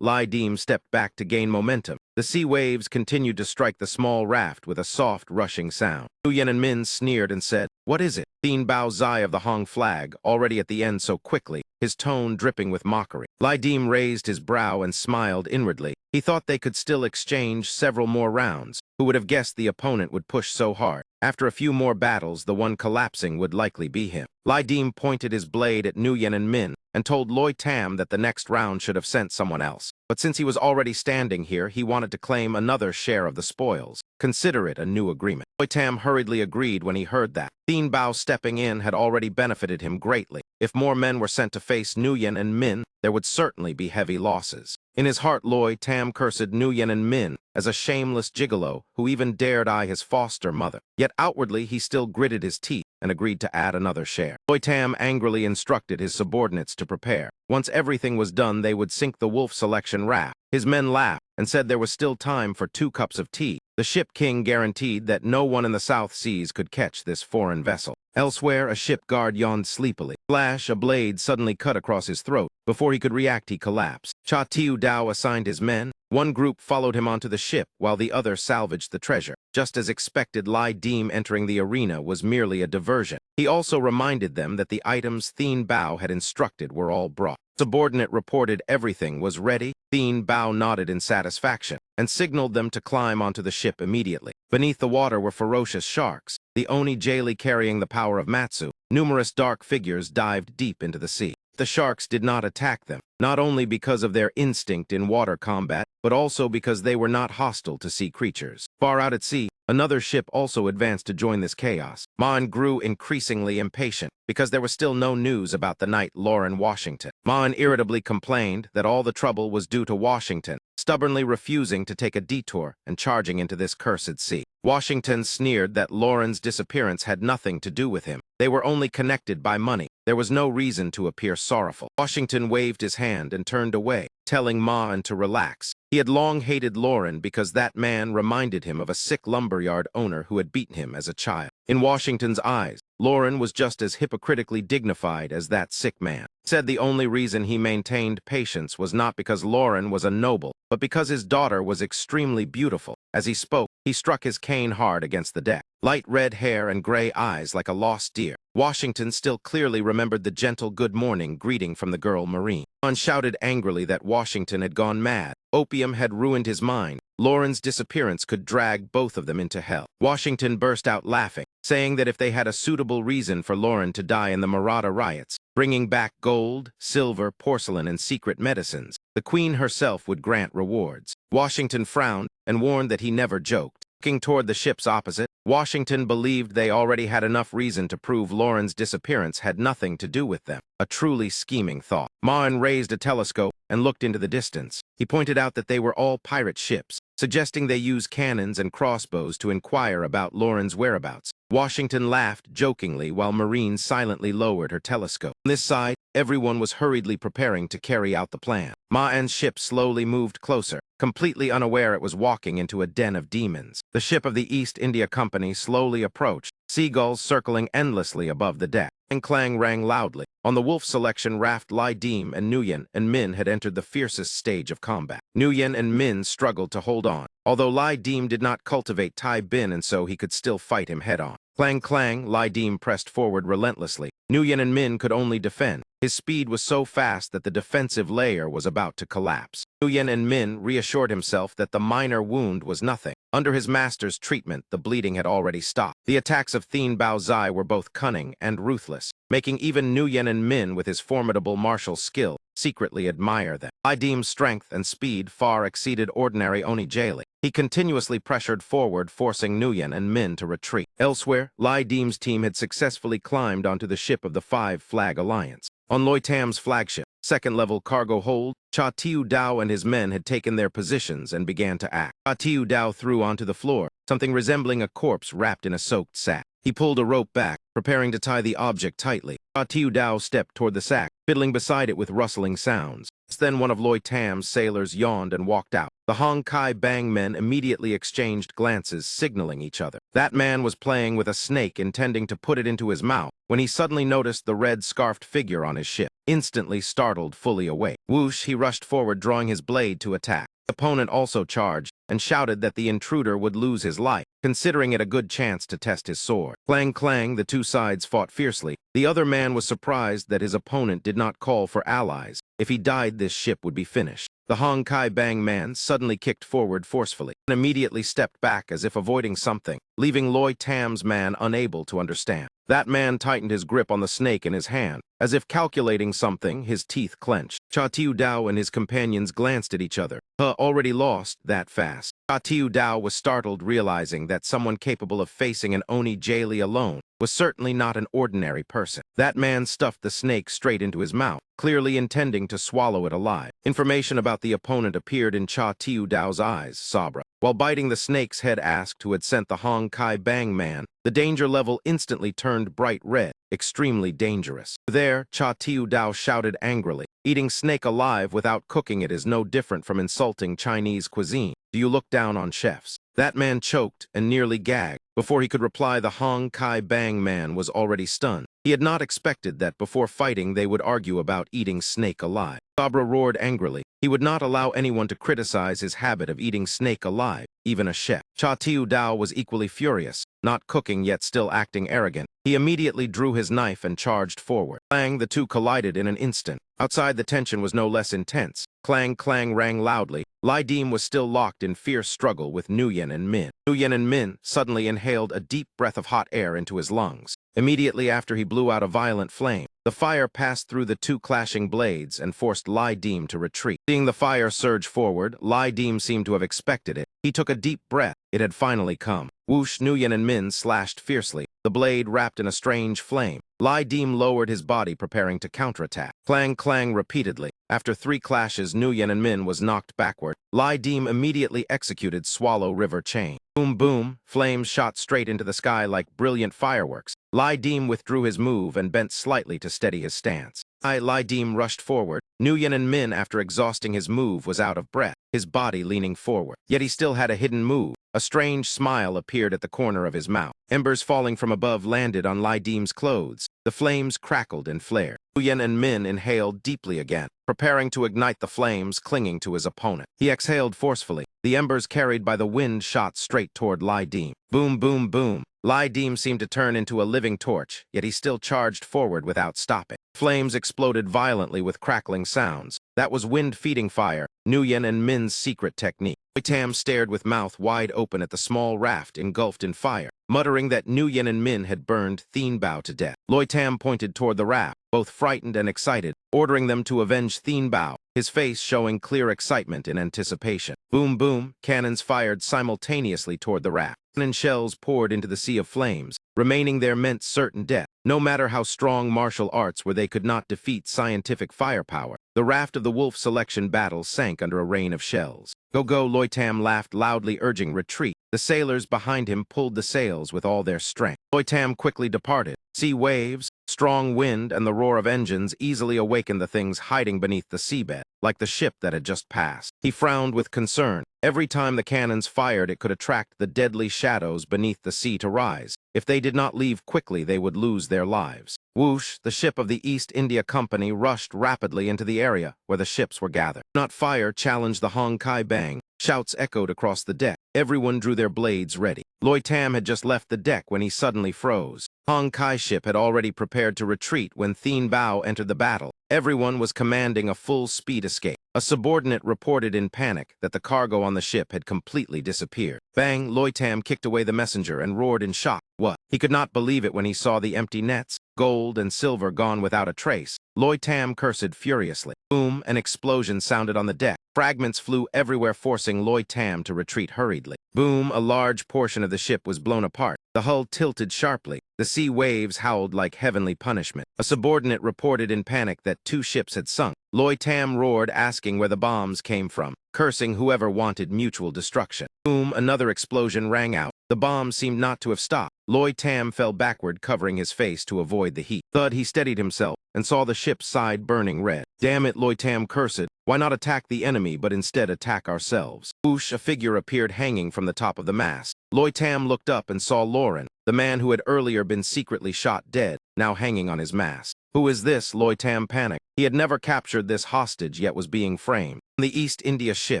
Lydim stepped back to gain momentum. The sea waves continued to strike the small raft with a soft, rushing sound. Nguyen and Min sneered and said, "What is it?" Thien Bao Zai of the Hong flag, already at the end so quickly, his tone dripping with mockery. Lydim raised his brow and smiled inwardly. He thought they could still exchange several more rounds. Who would have guessed the opponent would push so hard? After a few more battles, the one collapsing would likely be him. Lydim pointed his blade at Nguyen and Min and told Loi Tam that the next round should have sent someone else. But since he was already standing here, he wanted to claim another share of the spoils. Consider it a new agreement. Loi Tam hurriedly agreed when he heard that. Thien Bao stepping in had already benefited him greatly. If more men were sent to face Nguyen and Min, there would certainly be heavy losses. In his heart, Loi Tam cursed Nguyen and Min as a shameless gigolo who even dared eye his foster mother. Yet outwardly, he still gritted his teeth and agreed to add another share. Loi Tam angrily instructed his subordinates to prepare. Once everything was done, they would sink the wolf selection raft. His men laughed and said there was still time for 2 cups of tea. The ship king guaranteed that no one in the South Seas could catch this foreign vessel. Elsewhere, a ship guard yawned sleepily. Flash, a blade suddenly cut across his throat. Before he could react, he collapsed. Cha Tiu Dao assigned his men, One group followed him onto the ship while the other salvaged the treasure. Just as expected, Lai Deem entering the arena was merely a diversion. He also reminded them that the items Thien Bao had instructed were all brought. Subordinate reported everything was ready. Thien Bao nodded in satisfaction and signaled them to climb onto the ship immediately. Beneath the water were ferocious sharks, the Oni Jali carrying the power of Matsu. Numerous dark figures dived deep into the sea. The sharks did not attack them, not only because of their instinct in water combat, but also because they were not hostile to sea creatures. Far out at sea, another ship also advanced to join this chaos. Maan grew increasingly impatient because there was still no news about the night Lauren Washington. Maan irritably complained that all the trouble was due to Washington, stubbornly refusing to take a detour and charging into this cursed sea. Washington sneered that Lauren's disappearance had nothing to do with him. They were only connected by money. There was no reason to appear sorrowful. Washington waved his hand and turned away, telling Maan to relax. He had long hated Lauren because that man reminded him of a sick lumberyard owner who had beaten him as a child. In Washington's eyes, Lauren was just as hypocritically dignified as that sick man. He said the only reason he maintained patience was not because Lauren was a noble, but because his daughter was extremely beautiful. As he spoke, he struck his cane hard against the deck. Light red hair and gray eyes like a lost deer. Washington still clearly remembered the gentle good morning greeting from the girl Marine. Maan shouted angrily that Washington had gone mad. Opium had ruined his mind. Lauren's disappearance could drag both of them into hell. Washington burst out laughing, saying that if they had a suitable reason for Lauren to die in the Maratha riots, bringing back gold, silver, porcelain, and secret medicines, the Queen herself would grant rewards. Washington frowned and warned that he never joked. Looking toward the ships opposite, Washington believed they already had enough reason to prove Lauren's disappearance had nothing to do with them. A truly scheming thought. Maan raised a telescope and looked into the distance. He pointed out that they were all pirate ships, suggesting they use cannons and crossbows to inquire about Lauren's whereabouts. Washington laughed jokingly while Marine silently lowered her telescope. On this side, everyone was hurriedly preparing to carry out the plan. Maan's ship slowly moved closer, completely unaware it was walking into a den of demons. The ship of the East India Company slowly approached, seagulls circling endlessly above the deck. Clang rang loudly. On the wolf selection raft, Lai Deem and Nguyen and Min had entered the fiercest stage of combat. Nguyen and Min struggled to hold on, although Lai Deem did not cultivate Tai Bin and so he could still fight him head-on. Clang clang, Lai Deem pressed forward relentlessly. Nguyen and Min could only defend. His speed was so fast that the defensive layer was about to collapse. Nguyen and Min reassured himself that the minor wound was nothing. Under his master's treatment, the bleeding had already stopped. The attacks of Thien Bao Zai were both cunning and ruthless, making even Nguyen and Min, with his formidable martial skill, secretly admire them. Lai Deem's strength and speed far exceeded ordinary Oni Jali. He continuously pressured forward, forcing Nguyen and Min to retreat. Elsewhere, Lai Deem's team had successfully climbed onto the ship of the Five Flag Alliance. On Loi Tam's flagship, second-level cargo hold, Cha Tiu Dao and his men had taken their positions and began to act. Cha Tiu Dao threw onto the floor something resembling a corpse wrapped in a soaked sack. He pulled a rope back, preparing to tie the object tightly. Cha Tiu Dao stepped toward the sack, fiddling beside it with rustling sounds. Then one of Loi Tam's sailors yawned and walked out. The Hong Kai Bang men immediately exchanged glances, signaling each other. That man was playing with a snake, intending to put it into his mouth, when he suddenly noticed the red-scarfed figure on his ship. Instantly startled, fully awake. Whoosh, he rushed forward, drawing his blade to attack. The opponent also charged and shouted that the intruder would lose his life, considering it a good chance to test his sword. Clang clang, the two sides fought fiercely. The other man was surprised that his opponent did not call for allies. If he died, this ship would be finished. The Hong Kai Bang man suddenly kicked forward forcefully and immediately stepped back as if avoiding something, leaving Loi Tam's man unable to understand. That man tightened his grip on the snake in his hand. As if calculating something, his teeth clenched. Cha Tiu Dao and his companions glanced at each other. Already lost that fast. Cha Tiu Dao was startled, realizing that someone capable of facing an Oni Jali alone was certainly not an ordinary person. That man stuffed the snake straight into his mouth, clearly intending to swallow it alive. Information about the opponent appeared in Cha Tiu Dao's eyes. Sabra, while biting the snake's head, asked who had sent the Hong Kai Bang man. The danger level instantly turned bright red, extremely dangerous. There, Cha Tiu Dao shouted angrily. Eating snake alive without cooking it is no different from insulting Chinese cuisine. Do you look down on chefs? That man choked and nearly gagged. Before he could reply, the Hong Kai Bang man was already stunned. He had not expected that before fighting they would argue about eating snake alive. Sabra roared angrily. He would not allow anyone to criticize his habit of eating snake alive, even a chef. Cha Tiu Dao was equally furious, not cooking yet still acting arrogant. He immediately drew his knife and charged forward. Clang, the two collided in an instant. Outside, the tension was no less intense. Clang, clang rang loudly. Lai Dim was still locked in fierce struggle with Nguyen and Min. Nguyen and Min suddenly inhaled a deep breath of hot air into his lungs. Immediately after, he blew out a violent flame. The fire passed through the two clashing blades and forced Lai Dim to retreat. Seeing the fire surge forward, Lai Dim seemed to have expected it. He took a deep breath. It had finally come. Whoosh, Nguyen and Min slashed fiercely, the blade wrapped in a strange flame. Lai Dim lowered his body, preparing to counterattack. Clang, clang repeatedly. After 3 clashes, Nguyen and Min was knocked backward. Lai Dim immediately executed Swallow River Chain. Boom, boom, flames shot straight into the sky like brilliant fireworks. Lai Dim withdrew his move and bent slightly to steady his stance. Lai Dim rushed forward. Nguyen and Min, after exhausting his move, was out of breath, his body leaning forward. Yet he still had a hidden move. A strange smile appeared at the corner of his mouth. Embers falling from above landed on Lai Dim's clothes. The flames crackled and flared. Nguyen and Min inhaled deeply again, preparing to ignite the flames clinging to his opponent. He exhaled forcefully. The embers carried by the wind shot straight toward Lai Dim. Boom, boom, boom. Lai Dim seemed to turn into a living torch, yet he still charged forward without stopping. Flames exploded violently with crackling sounds. That was wind-feeding fire, Nguyen and Min's secret technique. Tam stared with mouth wide open at the small raft engulfed in fire, muttering that Nguyen and Min had burned Thien Bao to death. Loi Tam pointed toward the raft, both frightened and excited, ordering them to avenge Thien Bao, his face showing clear excitement in anticipation. Boom, boom, cannons fired simultaneously toward the raft. Cannon shells poured into the sea of flames. Remaining there meant certain death. No matter how strong martial arts were, they could not defeat scientific firepower. The raft of the wolf selection battle sank under a rain of shells. Go, go, Loi Tam laughed loudly, urging retreat. The sailors behind him pulled the sails with all their strength. Loi Tam quickly departed. Sea waves, strong wind, and the roar of engines easily awakened the things hiding beneath the seabed, like the ship that had just passed. He frowned with concern. Every time the cannons fired, it could attract the deadly shadows beneath the sea to rise. If they did not leave quickly, they would lose their lives. Whoosh, the ship of the East India Company rushed rapidly into the area where the ships were gathered. Not fire challenged the Hong Kai Bang. Shouts echoed across the deck. Everyone drew their blades ready. Loi Tam had just left the deck when he suddenly froze. Hong Kai's ship had already prepared to retreat when Thien Bao entered the battle. Everyone was commanding a full-speed escape. A subordinate reported in panic that the cargo on the ship had completely disappeared. Bang, Loi Tam kicked away the messenger and roared in shock. What? He could not believe it when he saw the empty nets, gold and silver gone without a trace. Loi Tam cursed furiously. Boom, an explosion sounded on the deck. Fragments flew everywhere, forcing Loi Tam to retreat hurriedly. Boom, a large portion of the ship was blown apart. The hull tilted sharply. The sea waves howled like heavenly punishment. A subordinate reported in panic that 2 ships had sunk. Loi Tam roared, asking where the bombs came from, cursing whoever wanted mutual destruction. Boom, another explosion rang out. The bomb seemed not to have stopped. Loi Tam fell backward, covering his face to avoid the heat. Thud, he steadied himself and saw the ship's side burning red. Damn it, Loi Tam cursed. Why not attack the enemy, but instead attack ourselves? Whoosh, a figure appeared hanging from the top of the mast. Loi Tam looked up and saw Lauren, the man who had earlier been secretly shot dead, now hanging on his mast. Who is this? Loi Tam panicked. He had never captured this hostage, yet was being framed. On the East India ship,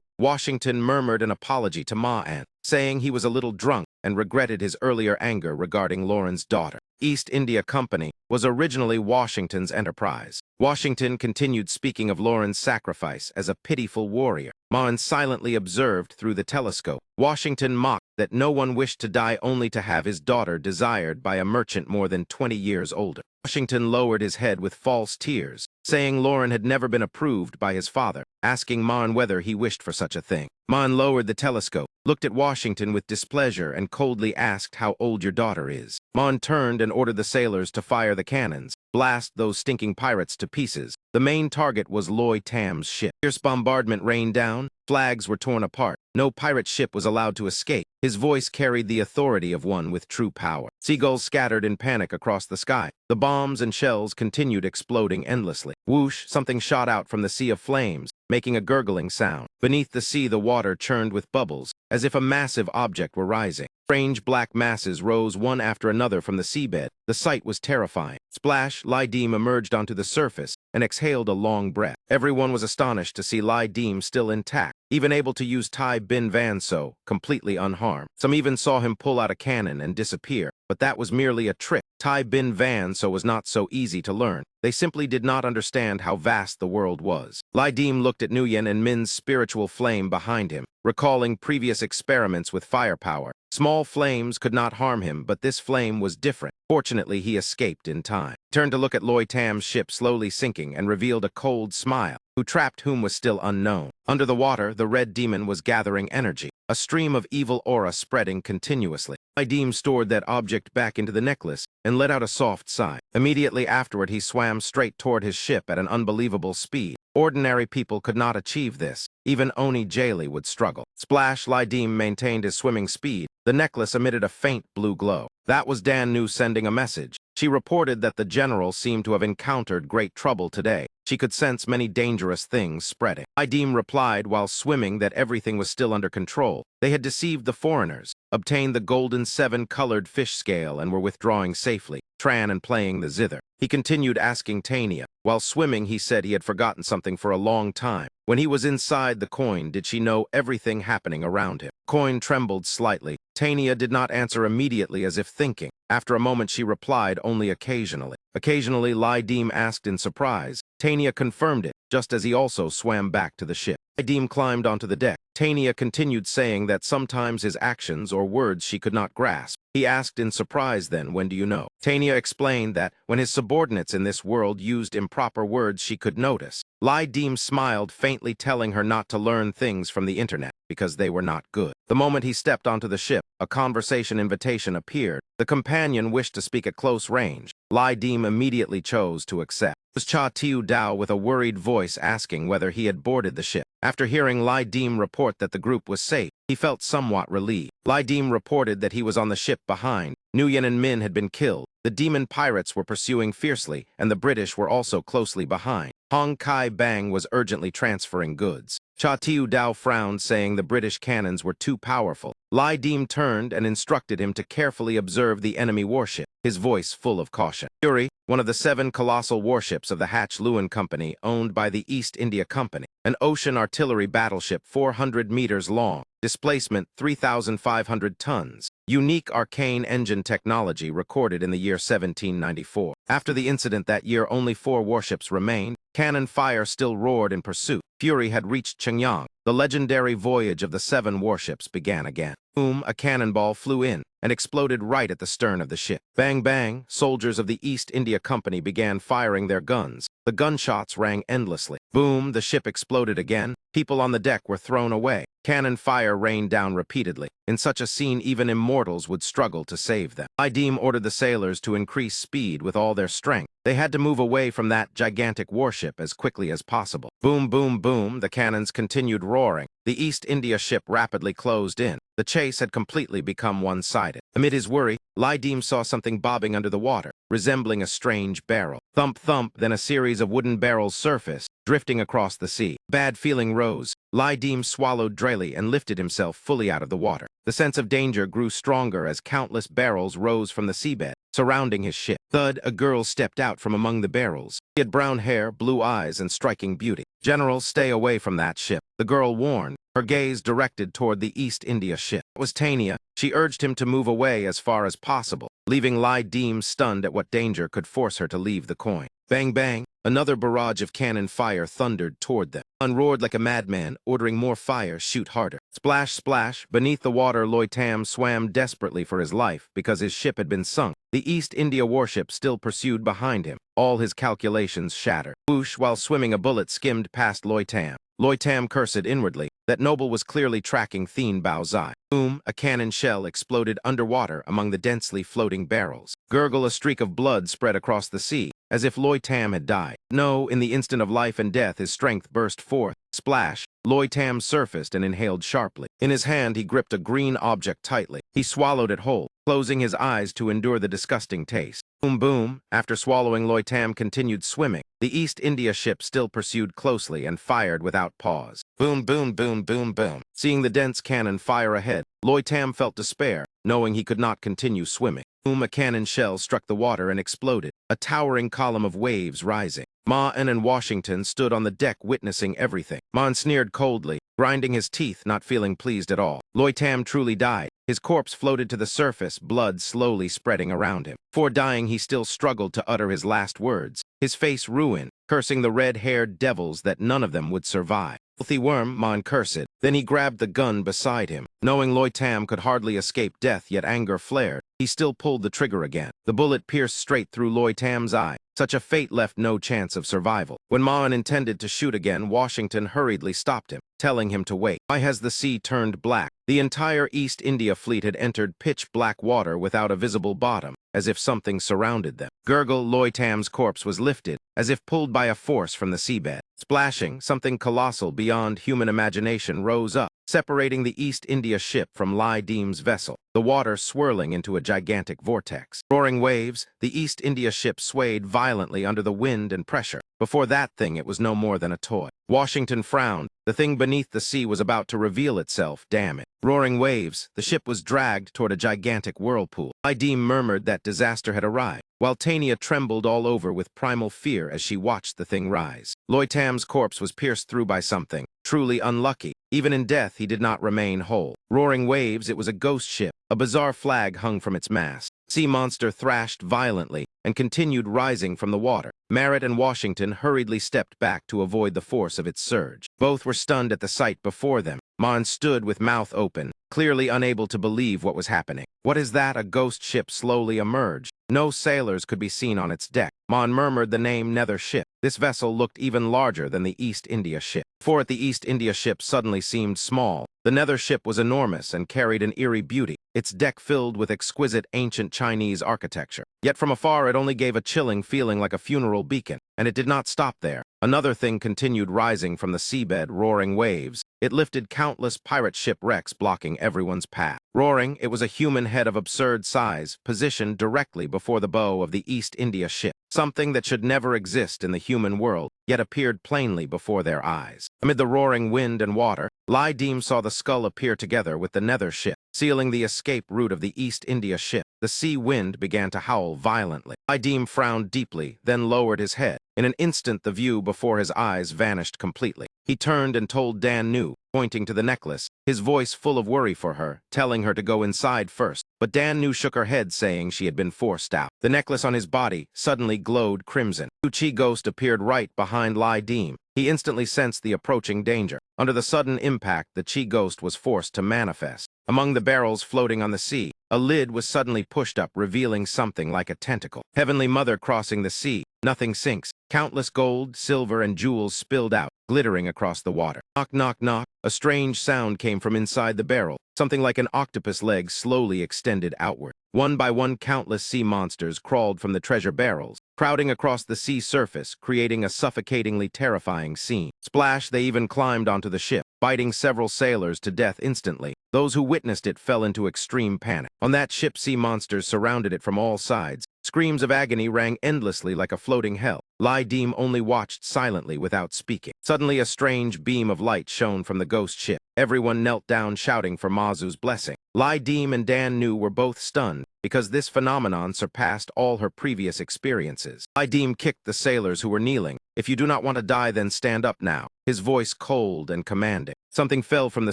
Washington murmured an apology to Ma An, saying he was a little drunk and regretted his earlier anger regarding Lauren's daughter. East India Company was originally Washington's enterprise. Washington continued speaking of Lauren's sacrifice as a pitiful warrior. Ma An silently observed through the telescope. Washington mocked that no one wished to die only to have his daughter desired by a merchant more than 20 years older. Washington lowered his head with false tears, saying Lauren had never been approved by his father, asking Ma An whether he wished for such a thing. Ma An lowered the telescope, looked at Washington with displeasure, and coldly asked how old your daughter is. Ma An turned and ordered the sailors to fire the cannons, blast those stinking pirates to pieces. The main target was Loy Tam's ship. Fierce bombardment rained down, flags were torn apart. No pirate ship was allowed to escape. His voice carried the authority of one with true power. Seagulls scattered in panic across the sky. The bombs and shells continued exploding endlessly. Whoosh, something shot out from the sea of flames, making a gurgling sound. Beneath the sea, the water churned with bubbles, as if a massive object were rising. Strange black masses rose one after another from the seabed. The sight was terrifying. Splash, Lydeem emerged onto the surface and exhaled a long breath. Everyone was astonished to see Lydeem still intact, even able to use Tai Bin Van So, completely unharmed. Some even saw him pull out a cannon and disappear, but that was merely a trick. Tai Bin Van So was not so easy to learn. They simply did not understand how vast the world was. Lydeem looked at Nguyen and Min's spiritual flame behind him, recalling previous experiments with firepower. Small flames could not harm him, but this flame was different. Fortunately, he escaped in time. He turned to look at Loy Tam's ship slowly sinking and revealed a cold smile. Who trapped whom was still unknown. Under the water, the red demon was gathering energy, a stream of evil aura spreading continuously. Lydeem stored that object back into the necklace and let out a soft sigh. Immediately afterward, he swam straight toward his ship at an unbelievable speed. Ordinary people could not achieve this. Even Oni Jaylee would struggle. Splash, Lydeem maintained his swimming speed. The necklace emitted a faint blue glow. That was Dan Nu sending a message. She reported that the general seemed to have encountered great trouble today. She could sense many dangerous things spreading. Lydeem replied while swimming that everything was still under control. They had deceived the foreigners, obtained the golden 7-colored fish scale, and were withdrawing safely, Tran and playing the zither. He continued asking Tania. While swimming, he said he had forgotten something for a long time. When he was inside the coin, did she know everything happening around him? Coin trembled slightly. Tania did not answer immediately, as if thinking. After a moment, she replied only occasionally. Occasionally, Lydeem asked in surprise. Tania confirmed it, just as he also swam back to the ship. Lydeem climbed onto the deck. Tania continued saying that sometimes his actions or words she could not grasp. He asked in surprise then, when do you know? Tania explained that when his subordinates in this world used improper words she could notice. Lydeem smiled, faintly telling her not to learn things from the internet because they were not good. The moment he stepped onto the ship, a conversation invitation appeared. The companion wished to speak at close range. Lydeem immediately chose to accept. It was Cha Tiu Dao with a worried voice asking whether he had boarded the ship. After hearing Lydeem report that the group was safe, he felt somewhat relieved. Lydeem reported that he was on the ship behind. Nguyen and Min had been killed. The demon pirates were pursuing fiercely, and the British were also closely behind. Hong Kai Bang was urgently transferring goods. Cha Tiu Dao frowned, saying the British cannons were too powerful. Lydeem turned and instructed him to carefully observe the enemy warship, his voice full of caution. Fury, one of the 7 colossal warships of the Hatch Lewin Company, owned by the East India Company, an ocean artillery battleship 400 meters long, displacement 3,500 tons, unique arcane engine technology recorded in the year 1794. After the incident that year, only 4 warships remained. Cannon fire still roared in pursuit. Fury had reached Chengyang. The legendary voyage of the 7 warships began again. Boom, a cannonball flew in and exploded right at the stern of the ship. Bang, bang, soldiers of the East India Company began firing their guns. The gunshots rang endlessly. Boom, the ship exploded again. People on the deck were thrown away. Cannon fire rained down repeatedly. In such a scene, even immortals would struggle to save them. Lydeem ordered the sailors to increase speed with all their strength. They had to move away from that gigantic warship as quickly as possible. Boom, boom, boom, the cannons continued roaring. The East India ship rapidly closed in. The chase had completely become one-sided. Amid his worry, Lydeem saw something bobbing under the water, resembling a strange barrel. Thump, thump, then a series of wooden barrels surfaced, drifting across the sea. Bad feeling rose. Lydeem swallowed dreily and lifted himself fully out of the water. The sense of danger grew stronger as countless barrels rose from the seabed, surrounding his ship. Thud, a girl stepped out from among the barrels. She had brown hair, blue eyes, and striking beauty. General, stay away from that ship, the girl warned, her gaze directed toward the East India ship. It was Tania. She urged him to move away as far as possible, leaving Lydeem stunned at what danger could force her to leave the coin. Bang, bang, another barrage of cannon fire thundered toward them. Han roared like a madman, ordering more fire, shoot harder. Splash, splash, beneath the water, Loy Tam swam desperately for his life because his ship had been sunk. The East India warship still pursued behind him. All his calculations shattered. Whoosh, while swimming, a bullet skimmed past Loy Tam. Loy Tam cursed inwardly. That noble was clearly tracking Thien Bao Zai. Boom, a cannon shell exploded underwater among the densely floating barrels. Gurgle, a streak of blood spread across the sea, as if Loy Tam had died. No, in the instant of life and death, his strength burst forth. Splash! Loy Tam surfaced and inhaled sharply. In his hand, he gripped a green object tightly. He swallowed it whole, closing his eyes to endure the disgusting taste. Boom boom! After swallowing, Loy Tam continued swimming. The East India ship still pursued closely and fired without pause. Boom boom boom boom boom. Seeing the dense cannon fire ahead, Loy Tam felt despair, knowing he could not continue swimming. Boom! A cannon shell struck the water and exploded, a towering column of waves rising. Ma-en and Washington stood on the deck witnessing everything. Ma-en sneered coldly, grinding his teeth, not feeling pleased at all. Loy Tam truly died. His corpse floated to the surface, blood slowly spreading around him. Before dying, he still struggled to utter his last words, his face ruined, cursing the red-haired devils that none of them would survive. Filthy worm, Ma-en cursed. Then he grabbed the gun beside him. Knowing Loy Tam could hardly escape death, yet anger flared, he still pulled the trigger again. The bullet pierced straight through Loy Tam's eye. Such a fate left no chance of survival. When Ma-en intended to shoot again, Washington hurriedly stopped him, telling him to wait. Why has the sea turned black? The entire East India fleet had entered pitch-black water without a visible bottom, as if something surrounded them. Gurgle, Loy Tam's corpse was lifted, as if pulled by a force from the seabed. Splashing, something colossal beyond human imagination rose up, separating the East India ship from Lai Deem's vessel, the water swirling into a gigantic vortex. Roaring waves, the East India ship swayed violently under the wind and pressure. Before that thing, it was no more than a toy. Washington frowned. The thing beneath the sea was about to reveal itself, damn it. Roaring waves, the ship was dragged toward a gigantic whirlpool. Lai Deem murmured that disaster had arrived, while Tania trembled all over with primal fear as she watched the thing rise. Loy Tam's corpse was pierced through by something, truly unlucky. Even in death, he did not remain whole. Roaring waves, it was a ghost ship. A bizarre flag hung from its mast. Sea monster thrashed violently and continued rising from the water. Merritt and Washington hurriedly stepped back to avoid the force of its surge. Both were stunned at the sight before them. Ma-en stood with mouth open, clearly unable to believe what was happening. What is that? A ghost ship slowly emerged. No sailors could be seen on its deck. Ma-en murmured the name Nether Ship. This vessel looked even larger than the East India ship. Before it, the East India ship suddenly seemed small. The Nether Ship was enormous and carried an eerie beauty, its deck filled with exquisite ancient Chinese architecture. Yet from afar, it only gave a chilling feeling like a funeral beacon. And it did not stop there. Another thing continued rising from the seabed, roaring waves. It lifted countless pirate shipwrecks, blocking everyone's path. Roaring, it was a human head of absurd size, positioned directly before the bow of the East India ship. Something that should never exist in the human world, yet appeared plainly before their eyes. Amid the roaring wind and water, Lai Deem saw the skull appear together with the Nether Ship, sealing the escape route of the East India ship. The sea wind began to howl violently. Lai Deem frowned deeply, then lowered his head. In an instant, the view before his eyes vanished completely. He turned and told Dan Nu, pointing to the necklace, his voice full of worry for her, telling her to go inside first. But Dan Nu shook her head, saying she had been forced out. The necklace on his body suddenly glowed crimson. The Chi ghost appeared right behind Lai Deem. He instantly sensed the approaching danger. Under the sudden impact, the Chi ghost was forced to manifest. Among the barrels floating on the sea, a lid was suddenly pushed up, revealing something like a tentacle. Heavenly Mother crossing the sea. Nothing sinks. Countless gold, silver, and jewels spilled out, glittering across the water. Knock, knock, knock. A strange sound came from inside the barrel. Something like an octopus leg slowly extended outward. One by one, countless sea monsters crawled from the treasure barrels, crowding across the sea surface, creating a suffocatingly terrifying scene. Splash, they even climbed onto the ship, biting several sailors to death instantly. Those who witnessed it fell into extreme panic. On that ship, sea monsters surrounded it from all sides. Screams of agony rang endlessly like a floating hell. Lai Deem only watched silently without speaking. Suddenly, a strange beam of light shone from the ghost ship. Everyone knelt down, shouting for Mazu's blessing. Lai Deem and Dan Nu were both stunned, because this phenomenon surpassed all her previous experiences. Lai Deem kicked the sailors who were kneeling. "If you do not want to die, then stand up now," his voice cold and commanding. Something fell from the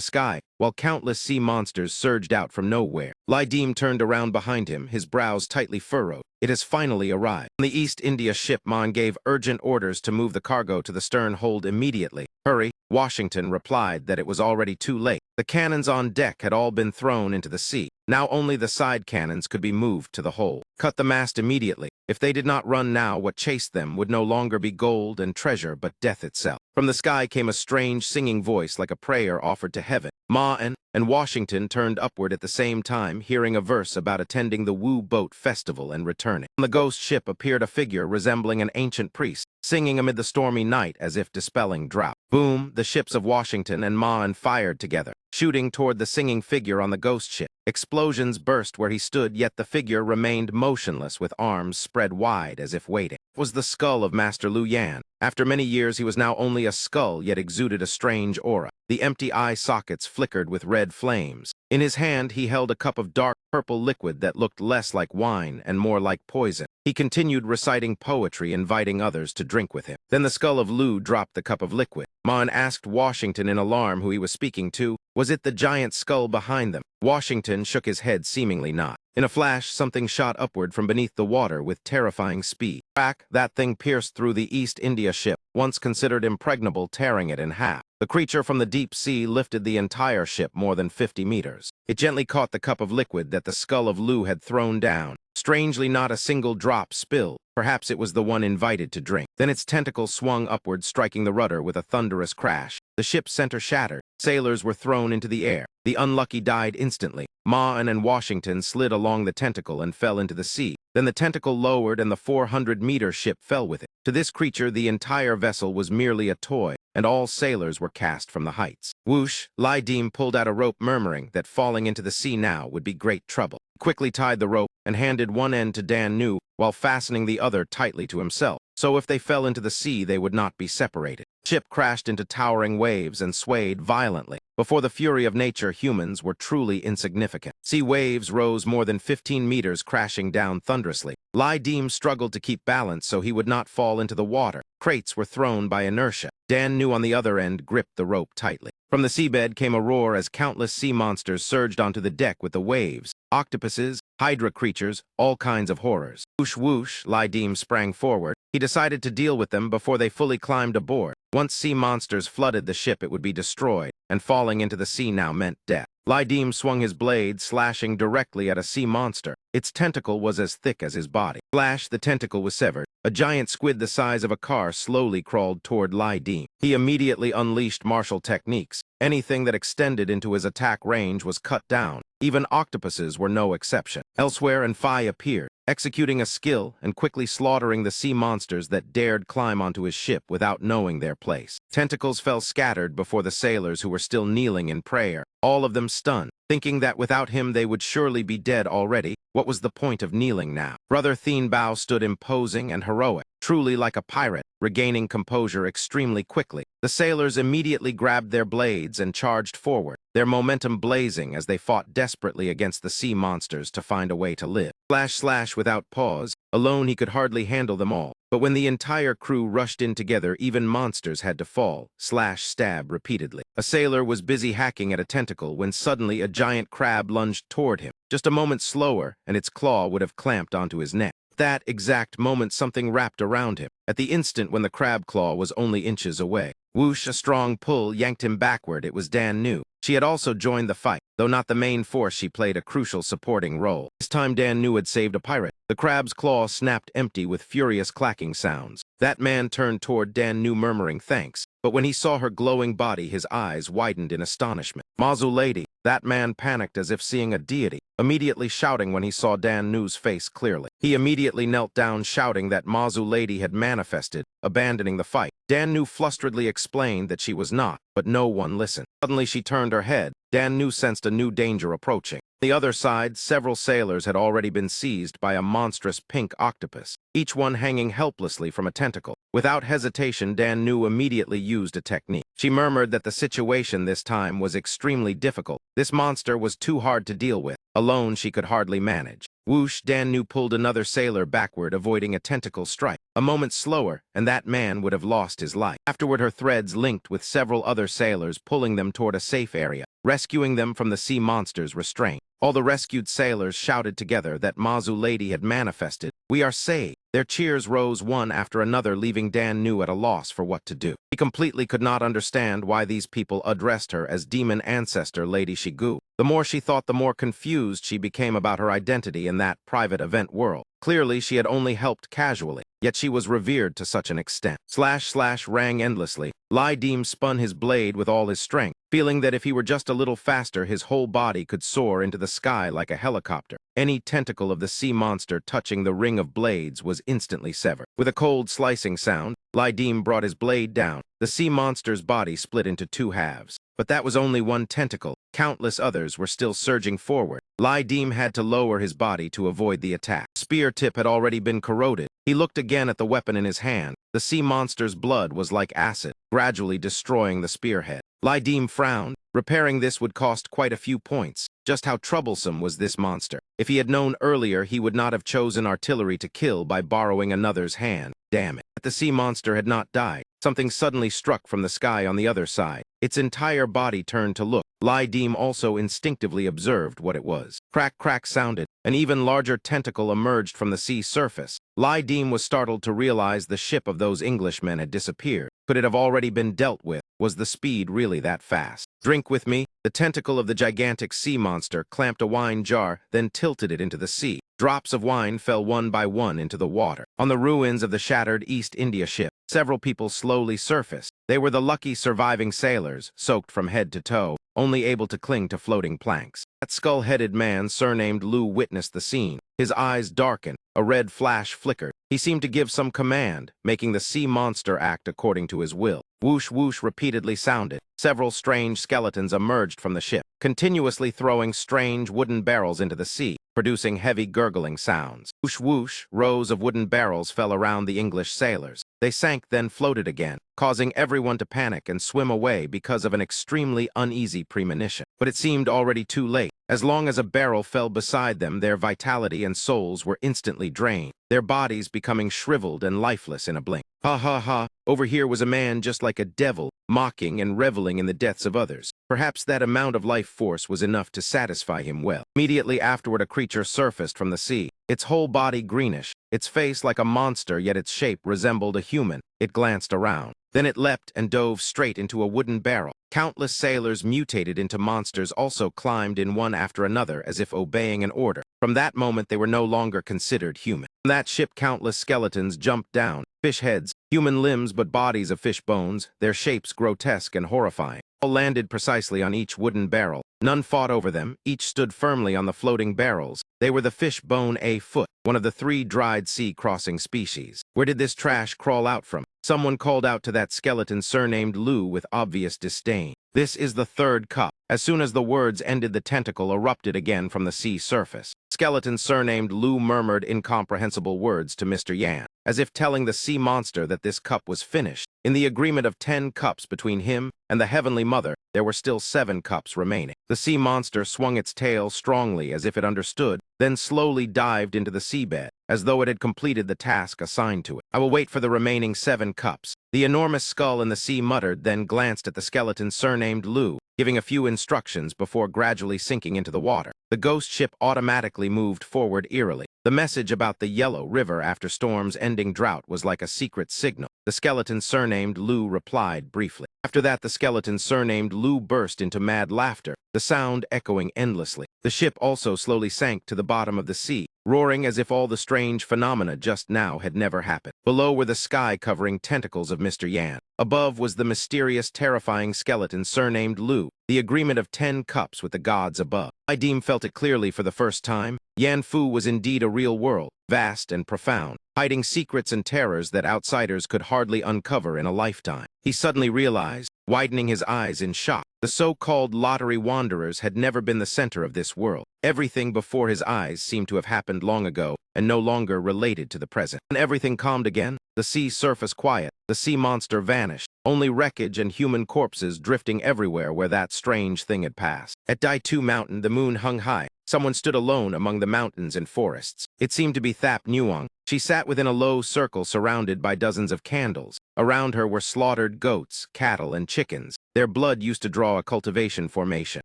sky, while countless sea monsters surged out from nowhere. Lai Deem turned around behind him, his brows tightly furrowed. It has finally arrived. On the East India ship, Ma-en gave urgent orders to move the cargo to the stern hold immediately. "Hurry." Washington replied that it was already too late. The cannons on deck had all been thrown into the sea. Now only the side cannons could be moved to the hold. Cut the mast immediately. If they did not run now, what chased them would no longer be gold and treasure, but death itself. From the sky came a strange singing voice like a prayer offered to heaven. and Washington turned upward at the same time, hearing a verse about attending the Wu Boat Festival and returning. On the ghost ship appeared a figure resembling an ancient priest, singing amid the stormy night as if dispelling drought. Boom, the ships of Washington and fired together, shooting toward the singing figure on the ghost ship. Explosions burst where he stood, yet the figure remained motionless with arms spread wide as if waiting. It was the skull of Master Liu Yan. After many years, he was now only a skull, yet exuded a strange aura. The empty eye sockets flickered with red flames. In his hand, he held a cup of dark purple liquid that looked less like wine and more like poison. He continued reciting poetry, inviting others to drink with him. Then the skull of Liu dropped the cup of liquid. Mon asked Washington in alarm who he was speaking to. Was it the giant skull behind them? Washington shook his head, seemingly not. In a flash, something shot upward from beneath the water with terrifying speed. Crack, that thing pierced through the East India ship, once considered impregnable, tearing it in half. The creature from the deep sea lifted the entire ship more than 50 meters. It gently caught the cup of liquid that the skull of Liu had thrown down. Strangely, not a single drop spilled. Perhaps it was the one invited to drink. Then its tentacle swung upward, striking the rudder with a thunderous crash. The ship's center shattered. Sailors were thrown into the air. The unlucky died instantly. And Washington slid along the tentacle and fell into the sea. Then the tentacle lowered and the 400-meter ship fell with it. To this creature, the entire vessel was merely a toy, and all sailors were cast from the heights. Whoosh, Lai Dim pulled out a rope, murmuring that falling into the sea now would be great trouble. He quickly tied the rope and handed one end to Dan Nu while fastening the other tightly to himself. So if they fell into the sea, they would not be separated. The ship crashed into towering waves and swayed violently. Before the fury of nature, humans were truly insignificant. Sea waves rose more than 15 meters, crashing down thunderously. Lai Dim struggled to keep balance so he would not fall into the water. Crates were thrown by inertia. Dan Nu on the other end gripped the rope tightly. From the seabed came a roar as countless sea monsters surged onto the deck with the waves. Octopuses, hydra creatures, all kinds of horrors. Whoosh whoosh, Lai Dim sprang forward. He decided to deal with them before they fully climbed aboard. Once sea monsters flooded the ship, it would be destroyed, and falling into the sea now meant death. Lai Dim swung his blade, slashing directly at a sea monster. Its tentacle was as thick as his body. Flash, the tentacle was severed. A giant squid the size of a car slowly crawled toward Lai Dim. He immediately unleashed martial techniques. Anything that extended into his attack range was cut down. Even octopuses were no exception. Elsewhere, and Phi appeared, executing a skill and quickly slaughtering the sea monsters that dared climb onto his ship without knowing their place. Tentacles fell scattered before the sailors who were still kneeling in prayer, all of them stunned, thinking that without him they would surely be dead already. What was the point of kneeling now? Brother Thien Bao stood imposing and heroic, truly like a pirate, regaining composure extremely quickly. The sailors immediately grabbed their blades and charged forward, their momentum blazing as they fought desperately against the sea monsters to find a way to live. Slash without pause. Alone he could hardly handle them all. But when the entire crew rushed in together, even monsters had to fall. Stab repeatedly. A sailor was busy hacking at a tentacle when suddenly a giant crab lunged toward him. Just a moment slower, and its claw would have clamped onto his neck. At that exact moment, something wrapped around him. At the instant when the crab claw was only inches away. Whoosh, a strong pull yanked him backward. It was Dan Nu. She had also joined the fight. Though not the main force, she played a crucial supporting role. This time Dan Nu had saved a pirate. The crab's claw snapped empty with furious clacking sounds. That man turned toward Dan Nu, murmuring thanks. But when he saw her glowing body, his eyes widened in astonishment. Mazu lady, that man panicked as if seeing a deity, immediately shouting when he saw Dan Nu's face clearly. He immediately knelt down, shouting that Mazu lady had manifested, abandoning the fight. Dan Nu flusteredly explained that she was not, but no one listened. Suddenly she turned her head. Dan Nu sensed a new danger approaching. On the other side, several sailors had already been seized by a monstrous pink octopus, each one hanging helplessly from a tentacle. Without hesitation, Dan Nu immediately used a technique. She murmured that the situation this time was extremely difficult. This monster was too hard to deal with. Alone, she could hardly manage. Whoosh, Dan Nu pulled another sailor backward, avoiding a tentacle strike. A moment slower, and that man would have lost his life. Afterward, her threads linked with several other sailors, pulling them toward a safe area, rescuing them from the sea monster's restraint. All the rescued sailors shouted together that Mazu lady had manifested. "We are saved." Their cheers rose one after another, leaving Dan Nu at a loss for what to do. He completely could not understand why these people addressed her as Demon Ancestor Lady Shigu. The more she thought, the more confused she became about her identity in that private event world. Clearly, she had only helped casually. yet she was revered to such an extent. Slash slash rang endlessly. Lai Dim spun his blade with all his strength, feeling that if he were just a little faster, his whole body could soar into the sky like a helicopter. Any tentacle of the sea monster touching the ring of blades was instantly severed. With a cold slicing sound, Lai Dim brought his blade down. The sea monster's body split into two halves. But that was only one tentacle. Countless others were still surging forward. Lai Dim had to lower his body to avoid the attack. Spear tip had already been corroded. He looked again at the weapon in his hand. The sea monster's blood was like acid, gradually destroying the spearhead. Lai Dim frowned. Repairing this would cost quite a few points. Just how troublesome was this monster? If he had known earlier, he would not have chosen artillery to kill by borrowing another's hand. Damn it. But the sea monster had not died. Something suddenly struck from the sky on the other side. Its entire body turned to look. Lai Dim also instinctively observed what it was. Crack crack sounded. An even larger tentacle emerged from the sea surface. Lai Dim was startled to realize the ship of those Englishmen had disappeared. Could it have already been dealt with? Was the speed really that fast? Drink with me. The tentacle of the gigantic sea monster clamped a wine jar, then tilted it into the sea. Drops of wine fell one by one into the water. On the ruins of the shattered East India ship, several people slowly surfaced. They were the lucky surviving sailors, soaked from head to toe, only able to cling to floating planks. That skull-headed man, surnamed Lu, witnessed the scene. His eyes darkened. A red flash flickered. He seemed to give some command, making the sea monster act according to his will. Whoosh whoosh repeatedly sounded. Several strange skeletons emerged from the ship, continuously throwing strange wooden barrels into the sea, producing heavy gurgling sounds. Whoosh whoosh, rows of wooden barrels fell around the English sailors. They sank, then floated again, causing everyone to panic and swim away because of an extremely uneasy premonition. But it seemed already too late. As long as a barrel fell beside them, their vitality and souls were instantly drained, their bodies becoming shriveled and lifeless in a blink. Ha ha ha, over here was a man just like a devil, mocking and reveling in the deaths of others. Perhaps that amount of life force was enough to satisfy him well. Immediately afterward, a creature surfaced from the sea, its whole body greenish, its face like a monster, yet its shape resembled a human. It glanced around. Then it leapt and dove straight into a wooden barrel. Countless sailors mutated into monsters also climbed in one after another as if obeying an order. From that moment, they were no longer considered human. From that ship, countless skeletons jumped down. Fish heads, human limbs but bodies of fish bones, their shapes grotesque and horrifying. All landed precisely on each wooden barrel. None fought over them. Each stood firmly on the floating barrels. They were the fish bone A-foot, one of the 3 dried sea-crossing species. Where did this trash crawl out from? Someone called out to that skeleton surnamed Lu with obvious disdain. This is the 3rd cup. As soon as the words ended, the tentacle erupted again from the sea surface. Skeleton surnamed Lu murmured incomprehensible words to Mr. Yan, as if telling the sea monster that this cup was finished. In the agreement of 10 cups between him and the Heavenly Mother, there were still 7 cups remaining. The sea monster swung its tail strongly as if it understood, then slowly dived into the seabed, as though it had completed the task assigned to it. I will wait for the remaining 7 cups. The enormous skull in the sea muttered, then glanced at the skeleton surnamed Lu, giving a few instructions before gradually sinking into the water. The ghost ship automatically moved forward eerily. The message about the Yellow River after storms ending drought was like a secret signal. The skeleton surnamed Lu replied briefly. After that, the skeleton surnamed Lu burst into mad laughter, the sound echoing endlessly. The ship also slowly sank to the bottom of the sea, roaring as if all the strange phenomena just now had never happened. Below were the sky-covering tentacles of Mr. Yan. Above was the mysterious, terrifying skeleton surnamed Lu, the agreement of 10 cups with the gods above. Lai Dim felt it clearly for the first time. Yan Fu was indeed a real world, vast and profound, hiding secrets and terrors that outsiders could hardly uncover in a lifetime. He suddenly realized, widening his eyes in shock, the so-called lottery wanderers had never been the center of this world. Everything before his eyes seemed to have happened long ago and no longer related to the present. When everything calmed again, the sea surface quiet, the sea monster vanished, only wreckage and human corpses drifting everywhere where that strange thing had passed. At Daitu Mountain, the moon hung high. Someone stood alone among the mountains and forests. It seemed to be Thap Nuong. She sat within a low circle surrounded by dozens of candles. Around her were slaughtered goats, cattle, and chickens. Their blood used to draw a cultivation formation.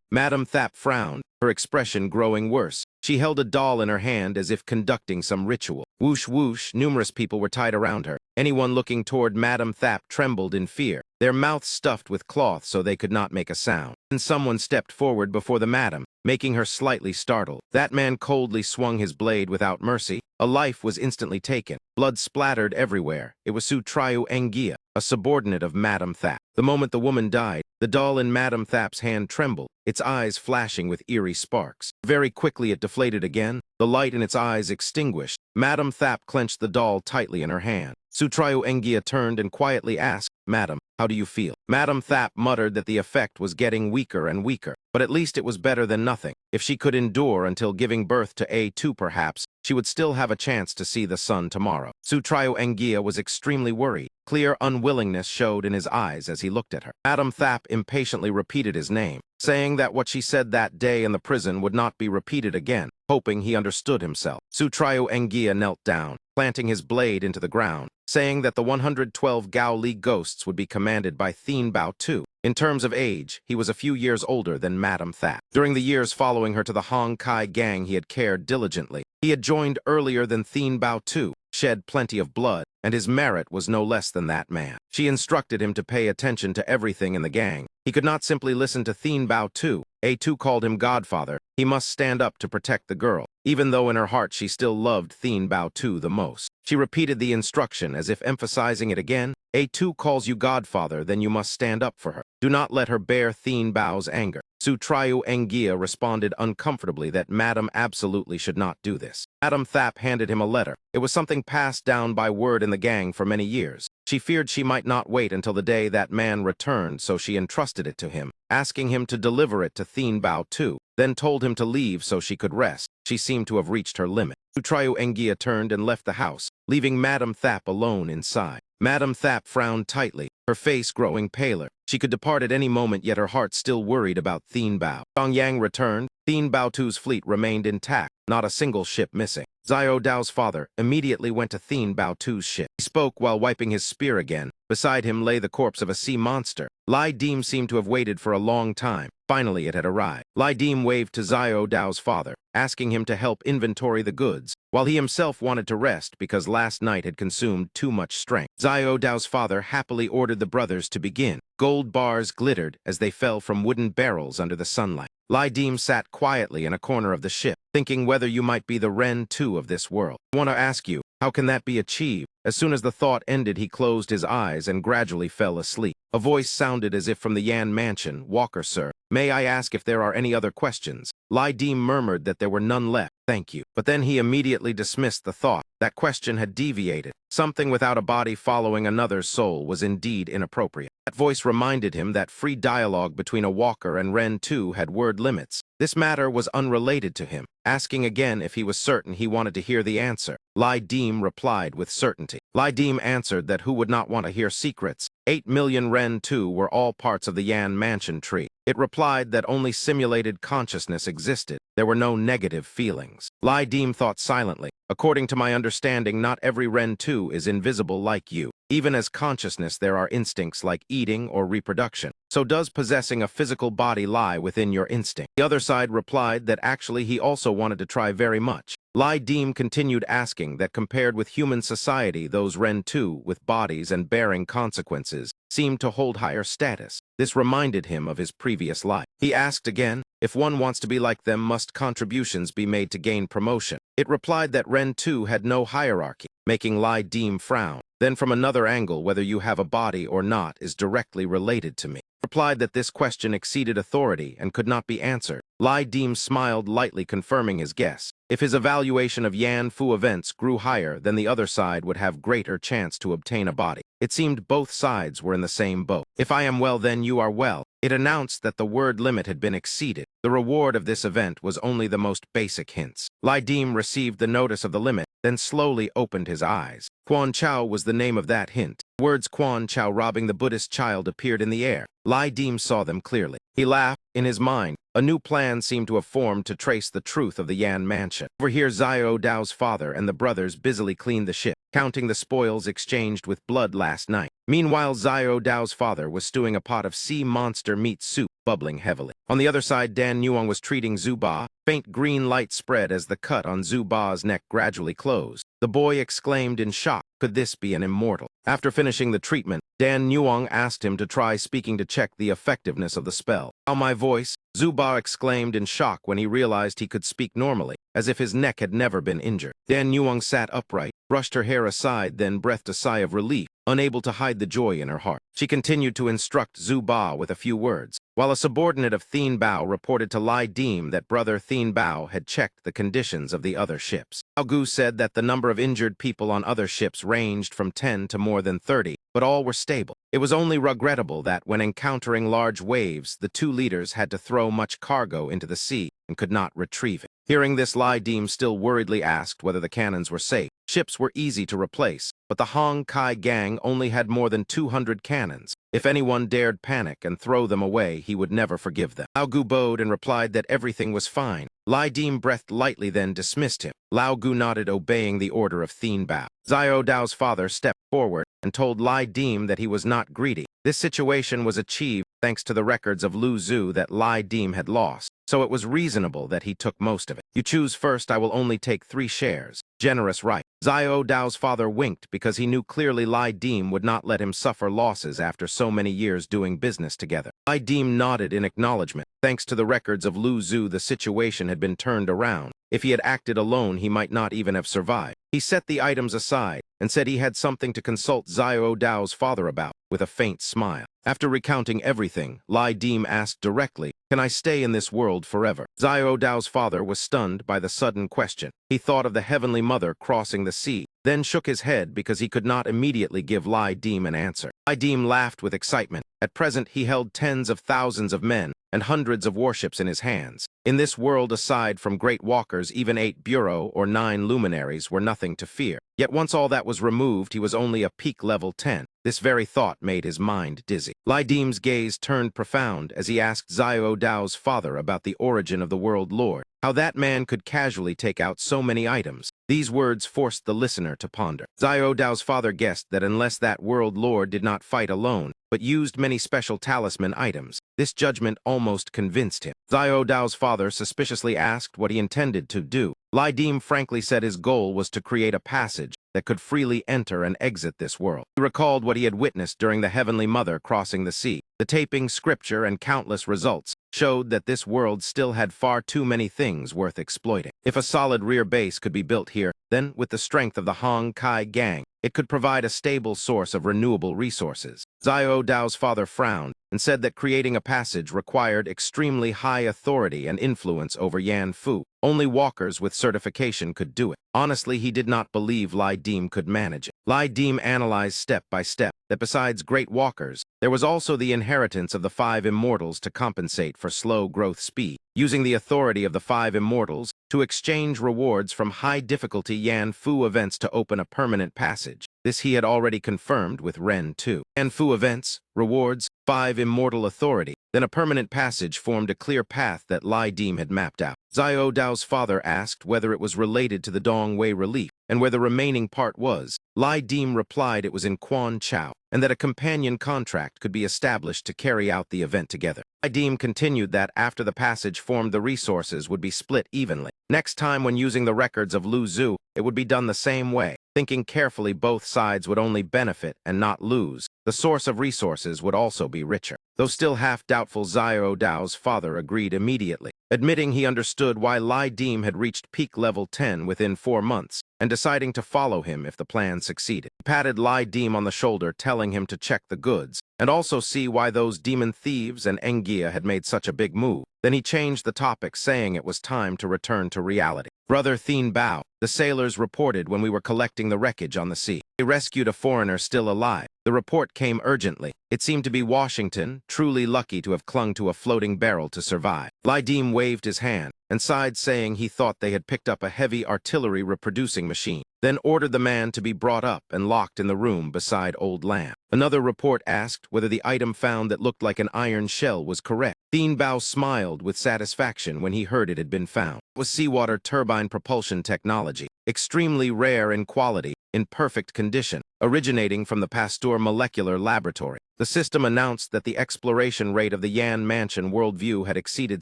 Madame Thap frowned, her expression growing worse. She held a doll in her hand as if conducting some ritual. Whoosh whoosh, numerous people were tied around her. Anyone looking toward Madame Thap trembled in fear, their mouths stuffed with cloth so they could not make a sound. and someone stepped forward before the madam, making her slightly startled. That man coldly swung his blade without mercy. A life was instantly taken. Blood splattered everywhere. It was Sutrayu Engia, a subordinate of Madam Thap. The moment the woman died, the doll in Madam Thap's hand trembled, its eyes flashing with eerie sparks. Very quickly it deflated again, the light in its eyes extinguished. Madam Thap clenched the doll tightly in her hand. Sutrayu Engia turned and quietly asked, "Madam, how do you feel?" Madam Thap muttered that the effect was getting weaker and weaker, but at least it was better than nothing. If she could endure until giving birth to A2 perhaps, she would still have a chance to see the sun tomorrow. Sutrayu Engia was extremely worried. Clear unwillingness showed in his eyes as he looked at her. Madam Thap impatiently repeated his name, saying that what she said that day in the prison would not be repeated again, hoping he understood himself. Sutrayu Engia knelt down, planting his blade into the ground, saying that the 112 Gao Li ghosts would be commanded by Thien Bao Tu. In terms of age, he was a few years older than Madam Thap. During the years following her to the Hong Kai gang, he had cared diligently. He had joined earlier than Thien Bao Tu, shed plenty of blood, and his merit was no less than that man. She instructed him to pay attention to everything in the gang. He could not simply listen to Thien Bao Tu. A2 called him godfather. He must stand up to protect the girl, even though in her heart she still loved Thien Bao Tu the most. She repeated the instruction as if emphasizing it again. A2 calls you godfather, then you must stand up for her. Do not let her bear Thien Bao's anger. Sutrayu Engia responded uncomfortably that Madam absolutely should not do this. Madam Thap handed him a letter. It was something passed down by word in the gang for many years. She feared she might not wait until the day that man returned, so she entrusted it to him, asking him to deliver it to Thien Bao Tu, then told him to leave so she could rest. She seemed to have reached her limit. Sutrayu Engia turned and left the house, leaving Madam Thap alone inside. Madam Thap frowned tightly, her face growing paler. She could depart at any moment, yet her heart still worried about Thien Bao. Zhang Yang returned. Thien Bao Tu's fleet remained intact, not a single ship missing. Xiao Dao's father immediately went to Thien Bao Tu's ship. He spoke while wiping his spear again. Beside him lay the corpse of a sea monster. Lai Dim seemed to have waited for a long time. Finally, it had arrived. Lai Dim waved to Xiao Dao's father, asking him to help inventory the goods, while he himself wanted to rest because last night had consumed too much strength. Xiao Dao's father happily ordered the brothers to begin. Gold bars glittered as they fell from wooden barrels under the sunlight. Lai Dim sat quietly in a corner of the ship, thinking whether you might be the Ren 2 of this world. I want to ask you, how can that be achieved? As soon as the thought ended, he closed his eyes and gradually fell asleep. A voice sounded as if from the Yan mansion. "Walker, sir, may I ask if there are any other questions?" Lai Dim murmured that there were none left. "Thank you." But then he immediately dismissed the thought. That question had deviated. Something without a body following another's soul was indeed inappropriate. That voice reminded him that free dialogue between a walker and Ren 2 had word limits. This matter was unrelated to him. Asking again if he was certain he wanted to hear the answer, Lai Dim replied with certainty. Lai Dim answered that who would not want to hear secrets? 8 million Ren 2 were all parts of the Yan mansion tree. It replied that only simulated consciousness existed. There were no negative feelings. Lai Dim thought silently. According to my understanding, not every Ren 2 is invisible like you. Even as consciousness, there are instincts like eating or reproduction. So does possessing a physical body lie within your instinct? The other side replied that actually he also wanted to try very much. Lai Dim continued asking that compared with human society, those Ren 2 with bodies and bearing consequences seemed to hold higher status. This reminded him of his previous life. He asked again, if one wants to be like them, must contributions be made to gain promotion? It replied that Ren 2 had no hierarchy, making Lai Dim frown. Then from another angle, whether you have a body or not is directly related to me. Replied that this question exceeded authority and could not be answered. Lai Dim smiled lightly, confirming his guess. If his evaluation of Yan Fu events grew higher, then the other side would have greater chance to obtain a body. It seemed both sides were in the same boat. If I am well, then you are well. It announced that the word limit had been exceeded. The reward of this event was only the most basic hints. Lai Dim received the notice of the limit, then slowly opened his eyes. Quan Chao was the name of that hint. Words Quan Chao robbing the Buddhist child appeared in the air. Lai Dim saw them clearly. He laughed. In his mind, a new plan seemed to have formed to trace the truth of the Yan mansion. Over here, Xiao Dao's father and the brothers busily cleaned the ship, counting the spoils exchanged with blood last night. Meanwhile, Xiao Dao's father was stewing a pot of sea monster meat soup, bubbling heavily. On the other side, Dan Nuong was treating Zuba, faint green light spread as the cut on Zhu Ba's neck gradually closed. The boy exclaimed in shock, could this be an immortal? After finishing the treatment, Dan Nuong asked him to try speaking to check the effectiveness of the spell. "How my voice?" Zhu Ba exclaimed in shock when he realized he could speak normally, as if his neck had never been injured. Dan Nuong sat upright, brushed her hair aside, then breathed a sigh of relief, unable to hide the joy in her heart. She continued to instruct Zhu Ba with a few words, while a subordinate of Thien Bao reported to Lai Dim that brother Thien Bao had checked the conditions of the other ships. Bao Gu said that the number of injured people on other ships ranged from 10 to more than 30, but all were stable. It was only regrettable that when encountering large waves, the two leaders had to throw much cargo into the sea and could not retrieve it. Hearing this, Lai Dim still worriedly asked whether the cannons were safe. Ships were easy to replace, but the Hong Kai gang only had more than 200 cannons. If anyone dared panic and throw them away, he would never forgive them. Lao Gu bowed and replied that everything was fine. Lai Dim breathed lightly, then dismissed him. Lao Gu nodded, obeying the order of Thien Bao. Xiao Dao's father stepped forward and told Lai Dim that he was not greedy. This situation was achieved thanks to the records of Lu Zhu that Lai Dim had lost, so it was reasonable that he took most of it. "You choose first, I will only take 3 shares. Generous right." Xiao Dao's father winked because he knew clearly Lai Dim would not let him suffer losses after so many years doing business together. Lai Dim nodded in acknowledgement. Thanks to the records of Lu Zhu, the situation had been turned around. If he had acted alone, he might not even have survived. He set the items aside and said he had something to consult Xiao Dao's father about, with a faint smile. After recounting everything, Lai Dim asked directly, "Can I stay in this world forever?" Xiao Dao's father was stunned by the sudden question. He thought of the Heavenly Mother crossing the sea, then shook his head because he could not immediately give Lai Dim an answer. Lai Dim laughed with excitement. At present, he held tens of thousands of men and hundreds of warships in his hands. In this world, aside from great walkers, even 8 bureau or 9 luminaries were nothing to fear. Yet once all that was removed, he was only a peak level 10. This very thought made his mind dizzy. Lai Dim's gaze turned profound as he asked Xiao Dao's father about the origin of the World Lord, how that man could casually take out so many items. These words forced the listener to ponder. Xiao Dao's father guessed that unless that World Lord did not fight alone, but used many special talisman items, this judgment almost convinced him. Xiao Dao's father suspiciously asked what he intended to do. Lai Dim frankly said his goal was to create a passage that could freely enter and exit this world. He recalled what he had witnessed during the Heavenly Mother crossing the sea. The taping, scripture, and countless results showed that this world still had far too many things worth exploiting. If a solid rear base could be built here, then with the strength of the Hong Kai gang, it could provide a stable source of renewable resources. Xiao Dao's father frowned and said that creating a passage required extremely high authority and influence over Yan Fu. Only walkers with certification could do it. Honestly, he did not believe Lai Dim could manage it. Lai Dim analyzed step by step that besides great walkers, there was also the inheritance of the 5 immortals to compensate for slow growth speed. Using the authority of the 5 immortals to exchange rewards from high-difficulty Yan Fu events to open a permanent passage. This he had already confirmed with Ren 2. Yan Fu events, rewards, 5 immortal authority. Then a permanent passage formed a clear path that Lai Dim had mapped out. Xiao Dao's father asked whether it was related to the Dongwei relief and where the remaining part was. Lai Dim replied it was in Quan Chao, and that a companion contract could be established to carry out the event together. Lai Dim continued that after the passage formed, the resources would be split evenly. Next time when using the records of Lu Zhu, it would be done the same way. Thinking carefully, both sides would only benefit and not lose. The source of resources would also be richer. Though still half-doubtful, Xiao Dao's father agreed immediately, admitting he understood why Lai Dim had reached peak level 10 within 4 months, and deciding to follow him if the plan succeeded. He patted Lai Dim on the shoulder, telling him to check the goods, and also see why those demon thieves and Engia had made such a big move. Then he changed the topic, saying it was time to return to reality. "Brother Thien Bao, the sailors reported when we were collecting the wreckage on the sea. They rescued a foreigner still alive. The report came urgently. It seemed to be Washington, truly lucky to have clung to a floating barrel to survive." Lai Dim waved his hand and sighed, saying he thought they had picked up a heavy artillery reproducing machine, then ordered the man to be brought up and locked in the room beside Old Lamb. Another report asked whether the item found that looked like an iron shell was correct. Thien Bao smiled with satisfaction when he heard it had been found. It was seawater turbine propulsion technology, extremely rare in quality, in perfect condition, originating from the Pasteur Molecular Laboratory. The system announced that the exploration rate of the Yan Mansion worldview had exceeded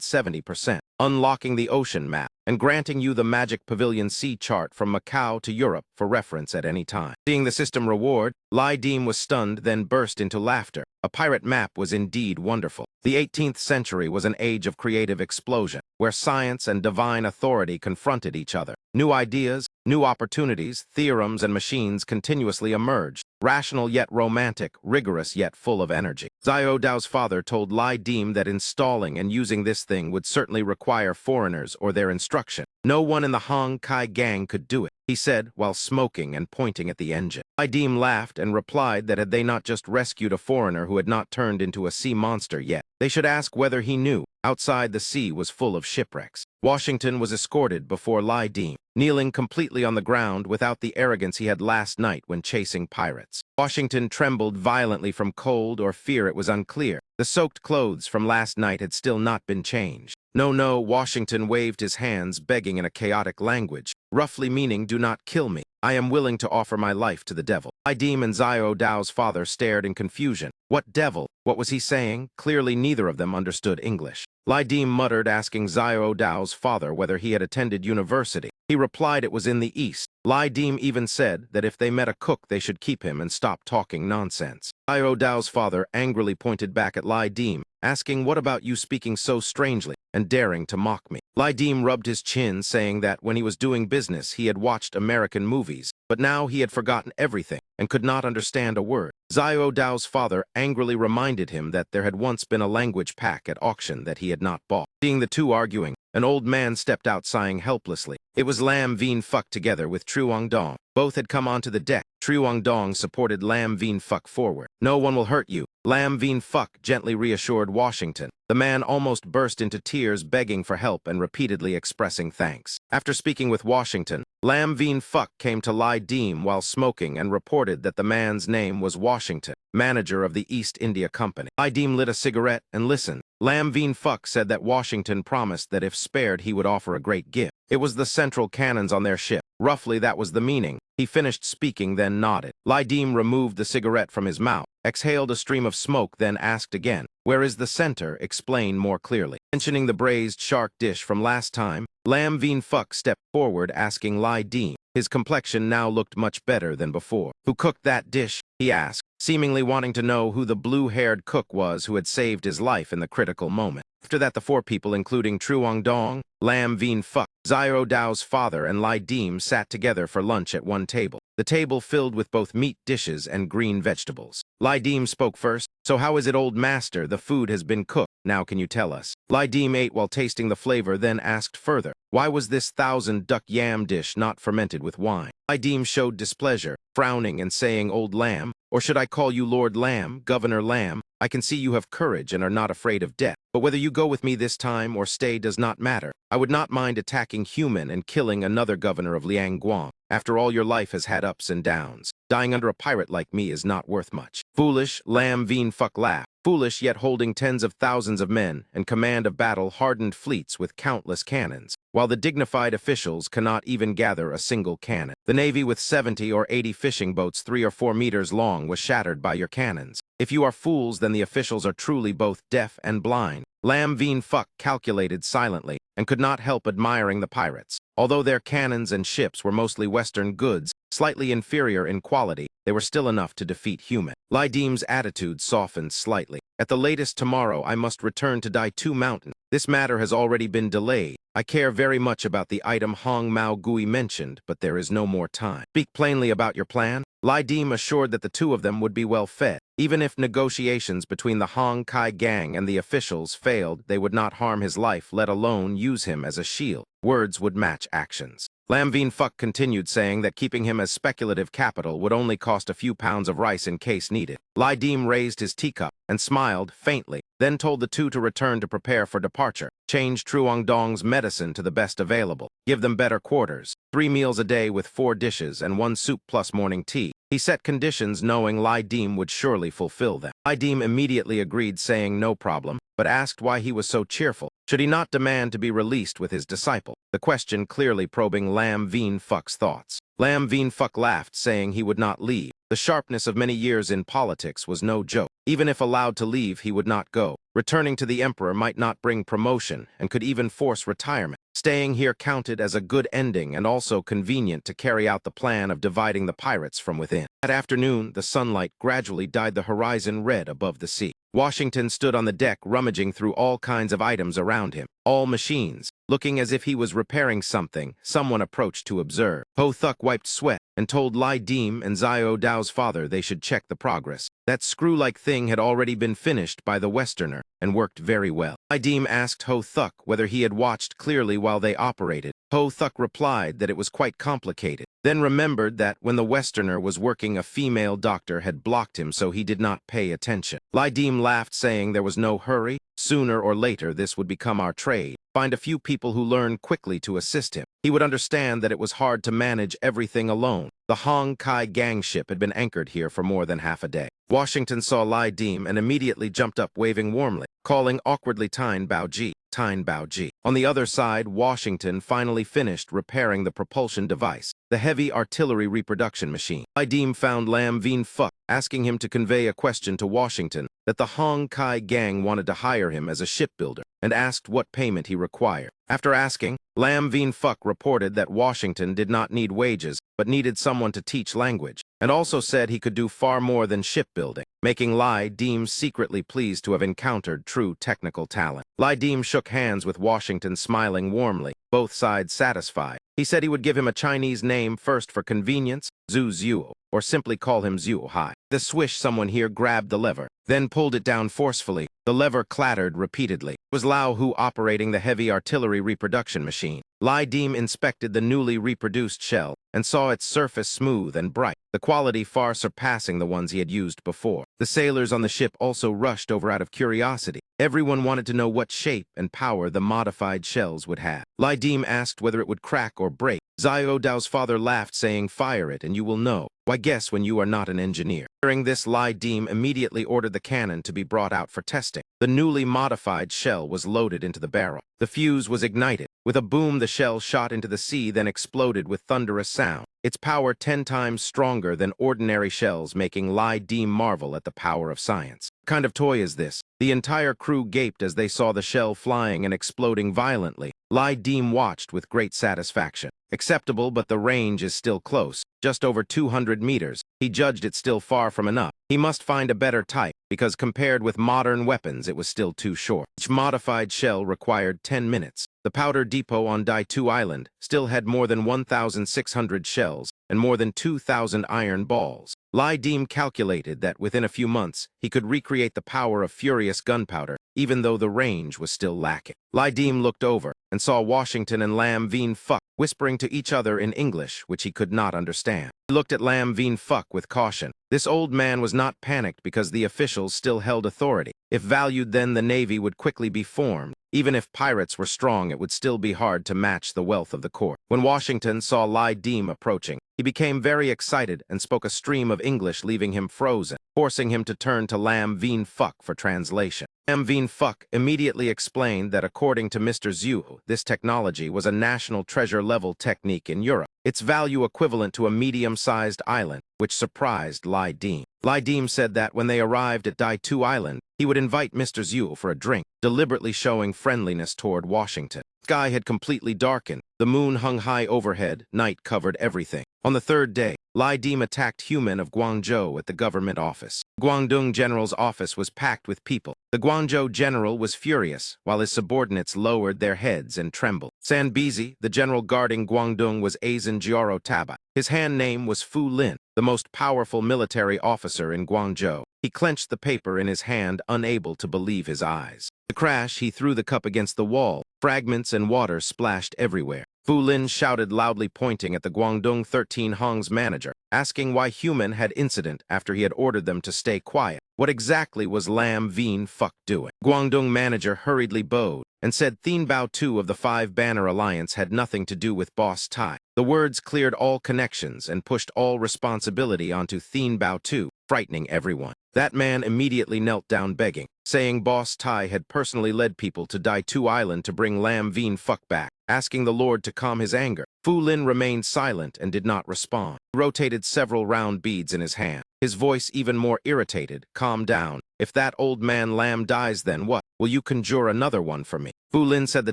70%, unlocking the ocean map and granting you the Magic Pavilion Sea chart from Macau to Europe for reference at any time. Seeing the system reward, Lai Deem was stunned, then burst into laughter. A pirate map was indeed wonderful. The 18th century was an age of creative explosion, where science and divine authority confronted each other. New ideas, new opportunities, theorems, and machines continuously emerged, rational yet romantic, rigorous yet full of energy. Xiao Dao's father told Lai Deem that installing and using this thing would certainly require foreigners or their instruction. No one in the Hong Kai gang could do it, he said while smoking and pointing at the engine. Lai Deem laughed and replied that had they not just rescued a foreigner who had not turned into a sea monster yet, they should ask whether he knew. Outside, the sea was full of shipwrecks. Washington was escorted before Lai Deem, kneeling completely on the ground without the arrogance he had last night when chasing pirates. Washington trembled violently from cold or fear, it was unclear. The soaked clothes from last night had still not been changed. No, Washington waved his hands, begging in a chaotic language, roughly meaning, do not kill me. I am willing to offer my life to the devil. Lai Deem and Xiao Dao's father stared in confusion. What devil? What was he saying? Clearly neither of them understood English. Lai Deem muttered, asking Xiao Dao's father whether he had attended university. He replied it was in the East. Lai Deem even said that if they met a cook they should keep him and stop talking nonsense. Xiao Dao's father angrily pointed back at Lai Deem, asking, what about you speaking so strangely and daring to mock me? Lai Deem rubbed his chin, saying that when he was doing business he had watched American movies, but now he had forgotten everything and could not understand a word. Xiao Dao's father angrily reminded him that there had once been a language pack at auction that he had not bought. Seeing the two arguing, an old man stepped out sighing helplessly. It was Lam Vien Phuc together with Truong Dong. Both had come onto the deck. Truong Dong supported Lam Vien Phuc forward. No one will hurt you, Lam Vien Phuc gently reassured Washington. The man almost burst into tears, begging for help and repeatedly expressing thanks. After speaking with Washington, Lam Vien Phuc came to Lai Deem while smoking and reported that the man's name was Washington, manager of the East India Company. Lai Deem lit a cigarette and listened. Lam Vien Phuc said that Washington promised that if spared he would offer a great gift. It was the central cannons on their ship. Roughly that was the meaning. He finished speaking, then nodded. Lai Deem removed the cigarette from his mouth, exhaled a stream of smoke, then asked again, where is the center? Explain more clearly. Mentioning the braised shark dish from last time, Lam Vien Phuc stepped forward, asking Lai Deem. His complexion now looked much better than before. Who cooked that dish? He asked, seemingly wanting to know who the blue-haired cook was who had saved his life in the critical moment. After that, the four people, including Truong Dong, Lam Vien Phuc, Xiao Dao's father, and Lai Deem, sat together for lunch at one table. The table filled with both meat dishes and green vegetables. Lai Deem spoke first. So how is it, old master? The food has been cooked. Now can you tell us? Lai Deem ate while tasting the flavor, then asked further. Why was this 1,000-duck yam dish not fermented with wine? Lai Deem showed displeasure, frowning and saying, old Lam, or should I call you Lord Lam, Governor Lam? I can see you have courage and are not afraid of death. But whether you go with me this time or stay does not matter. I would not mind attacking human and killing another governor of Liangguang. After all, your life has had ups and downs. Dying under a pirate like me is not worth much. Foolish, Lam Vien Phuc laughed. Foolish, yet holding tens of thousands of men and command of battle-hardened fleets with countless cannons, while the dignified officials cannot even gather a single cannon. The navy with 70 or 80 fishing boats 3 or 4 meters long was shattered by your cannons. If you are fools, then the officials are truly both deaf and blind. Lam Vien Phuc calculated silently and could not help admiring the pirates. Although their cannons and ships were mostly Western goods, slightly inferior in quality, they were still enough to defeat human. Lai Deem's attitude softened slightly. At the latest tomorrow, I must return to Dai Tu Mountain. This matter has already been delayed. I care very much about the item Hong Mao Gui mentioned, but there is no more time. Speak plainly about your plan. Lai Deem assured that the two of them would be well fed. Even if negotiations between the Hong Kai gang and the officials failed, they would not harm his life, let alone use him as a shield. Words would match actions. Lam Vien Phuc continued, saying that keeping him as speculative capital would only cost a few pounds of rice in case needed. Lai Deem raised his teacup and smiled faintly, then told the two to return to prepare for departure. Change Truong Dong's medicine to the best available. Give them better quarters. 3 meals a day with 4 dishes and 1 soup plus morning tea. He set conditions, knowing Lai Deem would surely fulfill them. Lai Deem immediately agreed, saying no problem, but asked why he was so cheerful. Should he not demand to be released with his disciple? The question clearly probing Lam Vien Phuc's thoughts. Lam Vien Phuc laughed, saying he would not leave. The sharpness of many years in politics was no joke. Even if allowed to leave, he would not go. Returning to the emperor might not bring promotion and could even force retirement. Staying here counted as a good ending and also convenient to carry out the plan of dividing the pirates from within. That afternoon, the sunlight gradually dyed the horizon red above the sea. Washington stood on the deck rummaging through all kinds of items around him, all machines. Looking as if he was repairing something, someone approached to observe. Ho Thuk wiped sweat and told Lai Dim and Xiao Dao's father they should check the progress. That screw-like thing had already been finished by the Westerner and worked very well. Lai Dim asked Ho Thuk whether he had watched clearly while they operated. Ho Thuk replied that it was quite complicated, then remembered that when the Westerner was working, a female doctor had blocked him, so he did not pay attention. Lai Dim laughed, saying there was no hurry. Sooner or later, this would become our trade. Find a few people who learn quickly to assist him. He would understand that it was hard to manage everything alone. The Hong Kai gang ship had been anchored here for more than half a day. Washington saw Lai Dim and immediately jumped up, waving warmly, calling awkwardly Tine Bao Ji. Tine Bao Ji. On the other side, Washington finally finished repairing the propulsion device, the heavy artillery reproduction machine. Lai Dim found Lam Vien Phuc, asking him to convey a question to Washington that the Hong Kai gang wanted to hire him as a shipbuilder and asked what payment he required. After asking, Lam Vien Phuc reported that Washington did not need wages but needed someone to teach language, and also said he could do far more than shipbuilding, making Lai Dim secretly pleased to have encountered true technical talent. Lai Dim shook hands with Washington, smiling warmly, both sides satisfied. He said he would give him a Chinese name first for convenience, Zhu Zhuo, or simply call him Zhuo Hai. The swish, someone here grabbed the lever, then pulled it down forcefully. The lever clattered repeatedly. It was Lao Hu operating the heavy artillery reproduction machine. Lai Dim inspected the newly reproduced shell and saw its surface smooth and bright, the quality far surpassing the ones he had used before. The sailors on the ship also rushed over out of curiosity. Everyone wanted to know what shape and power the modified shells would have. Lai Dim asked whether it would crack or break. Xiao Dao's father laughed, saying, "Fire it and you will know. Why guess when you are not an engineer?" During this, Lai Dim immediately ordered the cannon to be brought out for testing. The newly modified shell was loaded into the barrel. The fuse was ignited. With a boom, the shell shot into the sea, then exploded with thunderous sound. Its power 10 times stronger than ordinary shells, making Lai Dim marvel at the power of science. What kind of toy is this? The entire crew gaped as they saw the shell flying and exploding violently. Lai Dim watched with great satisfaction. Acceptable, but the range is still close, just over 200 meters. He judged it still far from enough. He must find a better type, because compared with modern weapons, it was still too short. Each modified shell required 10 minutes. The powder depot on Daitu Island still had more than 1,600 shells and more than 2,000 iron balls. Lai Dim calculated that within a few months, he could recreate the power of furious gunpowder, even though the range was still lacking. Lai Dim looked over and saw Washington and Lam Vien Phuc whispering to each other in English, which he could not understand. He looked at Lam Vien Phuc with caution. This old man was not panicked because the officials still held authority. If valued, then the Navy would quickly be formed. Even if pirates were strong, it would still be hard to match the wealth of the court. When Washington saw Lai Dim approaching, he became very excited and spoke a stream of English, leaving him frozen, forcing him to turn to Lam Vien Phuc for translation. Lam Vien Phuc immediately explained that according to Mr. Zhu, this technology was a national treasure-level technique in Europe, its value equivalent to a medium-sized island, which surprised Lai Dim. Lai Dim said that when they arrived at Daitu Island, he would invite Mr. Zhu for a drink, deliberately showing friendliness toward Washington. The sky had completely darkened. The moon hung high overhead. Night covered everything. On the third day, Lai Dim attacked Human of Guangzhou at the government office. Guangdong General's office was packed with people. The Guangzhou general was furious, while his subordinates lowered their heads and trembled. Sanbizi, the general guarding Guangdong, was Azen Jioro Taba. His hand name was Fu Lin, the most powerful military officer in Guangzhou. He clenched the paper in his hand, unable to believe his eyes. The crash, he threw the cup against the wall. Fragments and water splashed everywhere. Fu Lin shouted loudly, pointing at the Guangdong 13 Hong's manager, asking why Human had incident after he had ordered them to stay quiet. What exactly was Lam Vien Phuc doing? Guangdong manager hurriedly bowed and said Thien Bao Tu of the Five Banner Alliance had nothing to do with Boss Tai. The words cleared all connections and pushed all responsibility onto Thien Bao Tu, frightening everyone. That man immediately knelt down begging, saying Boss Tai had personally led people to Daitu Island to bring Lam Vien Phuc back. asking the Lord to calm his anger. Fu Lin remained silent and did not respond. He rotated several round beads in his hand. His voice even more irritated. Calm down. If that old man Lam dies, then what? Will you conjure another one for me? Fu Lin said the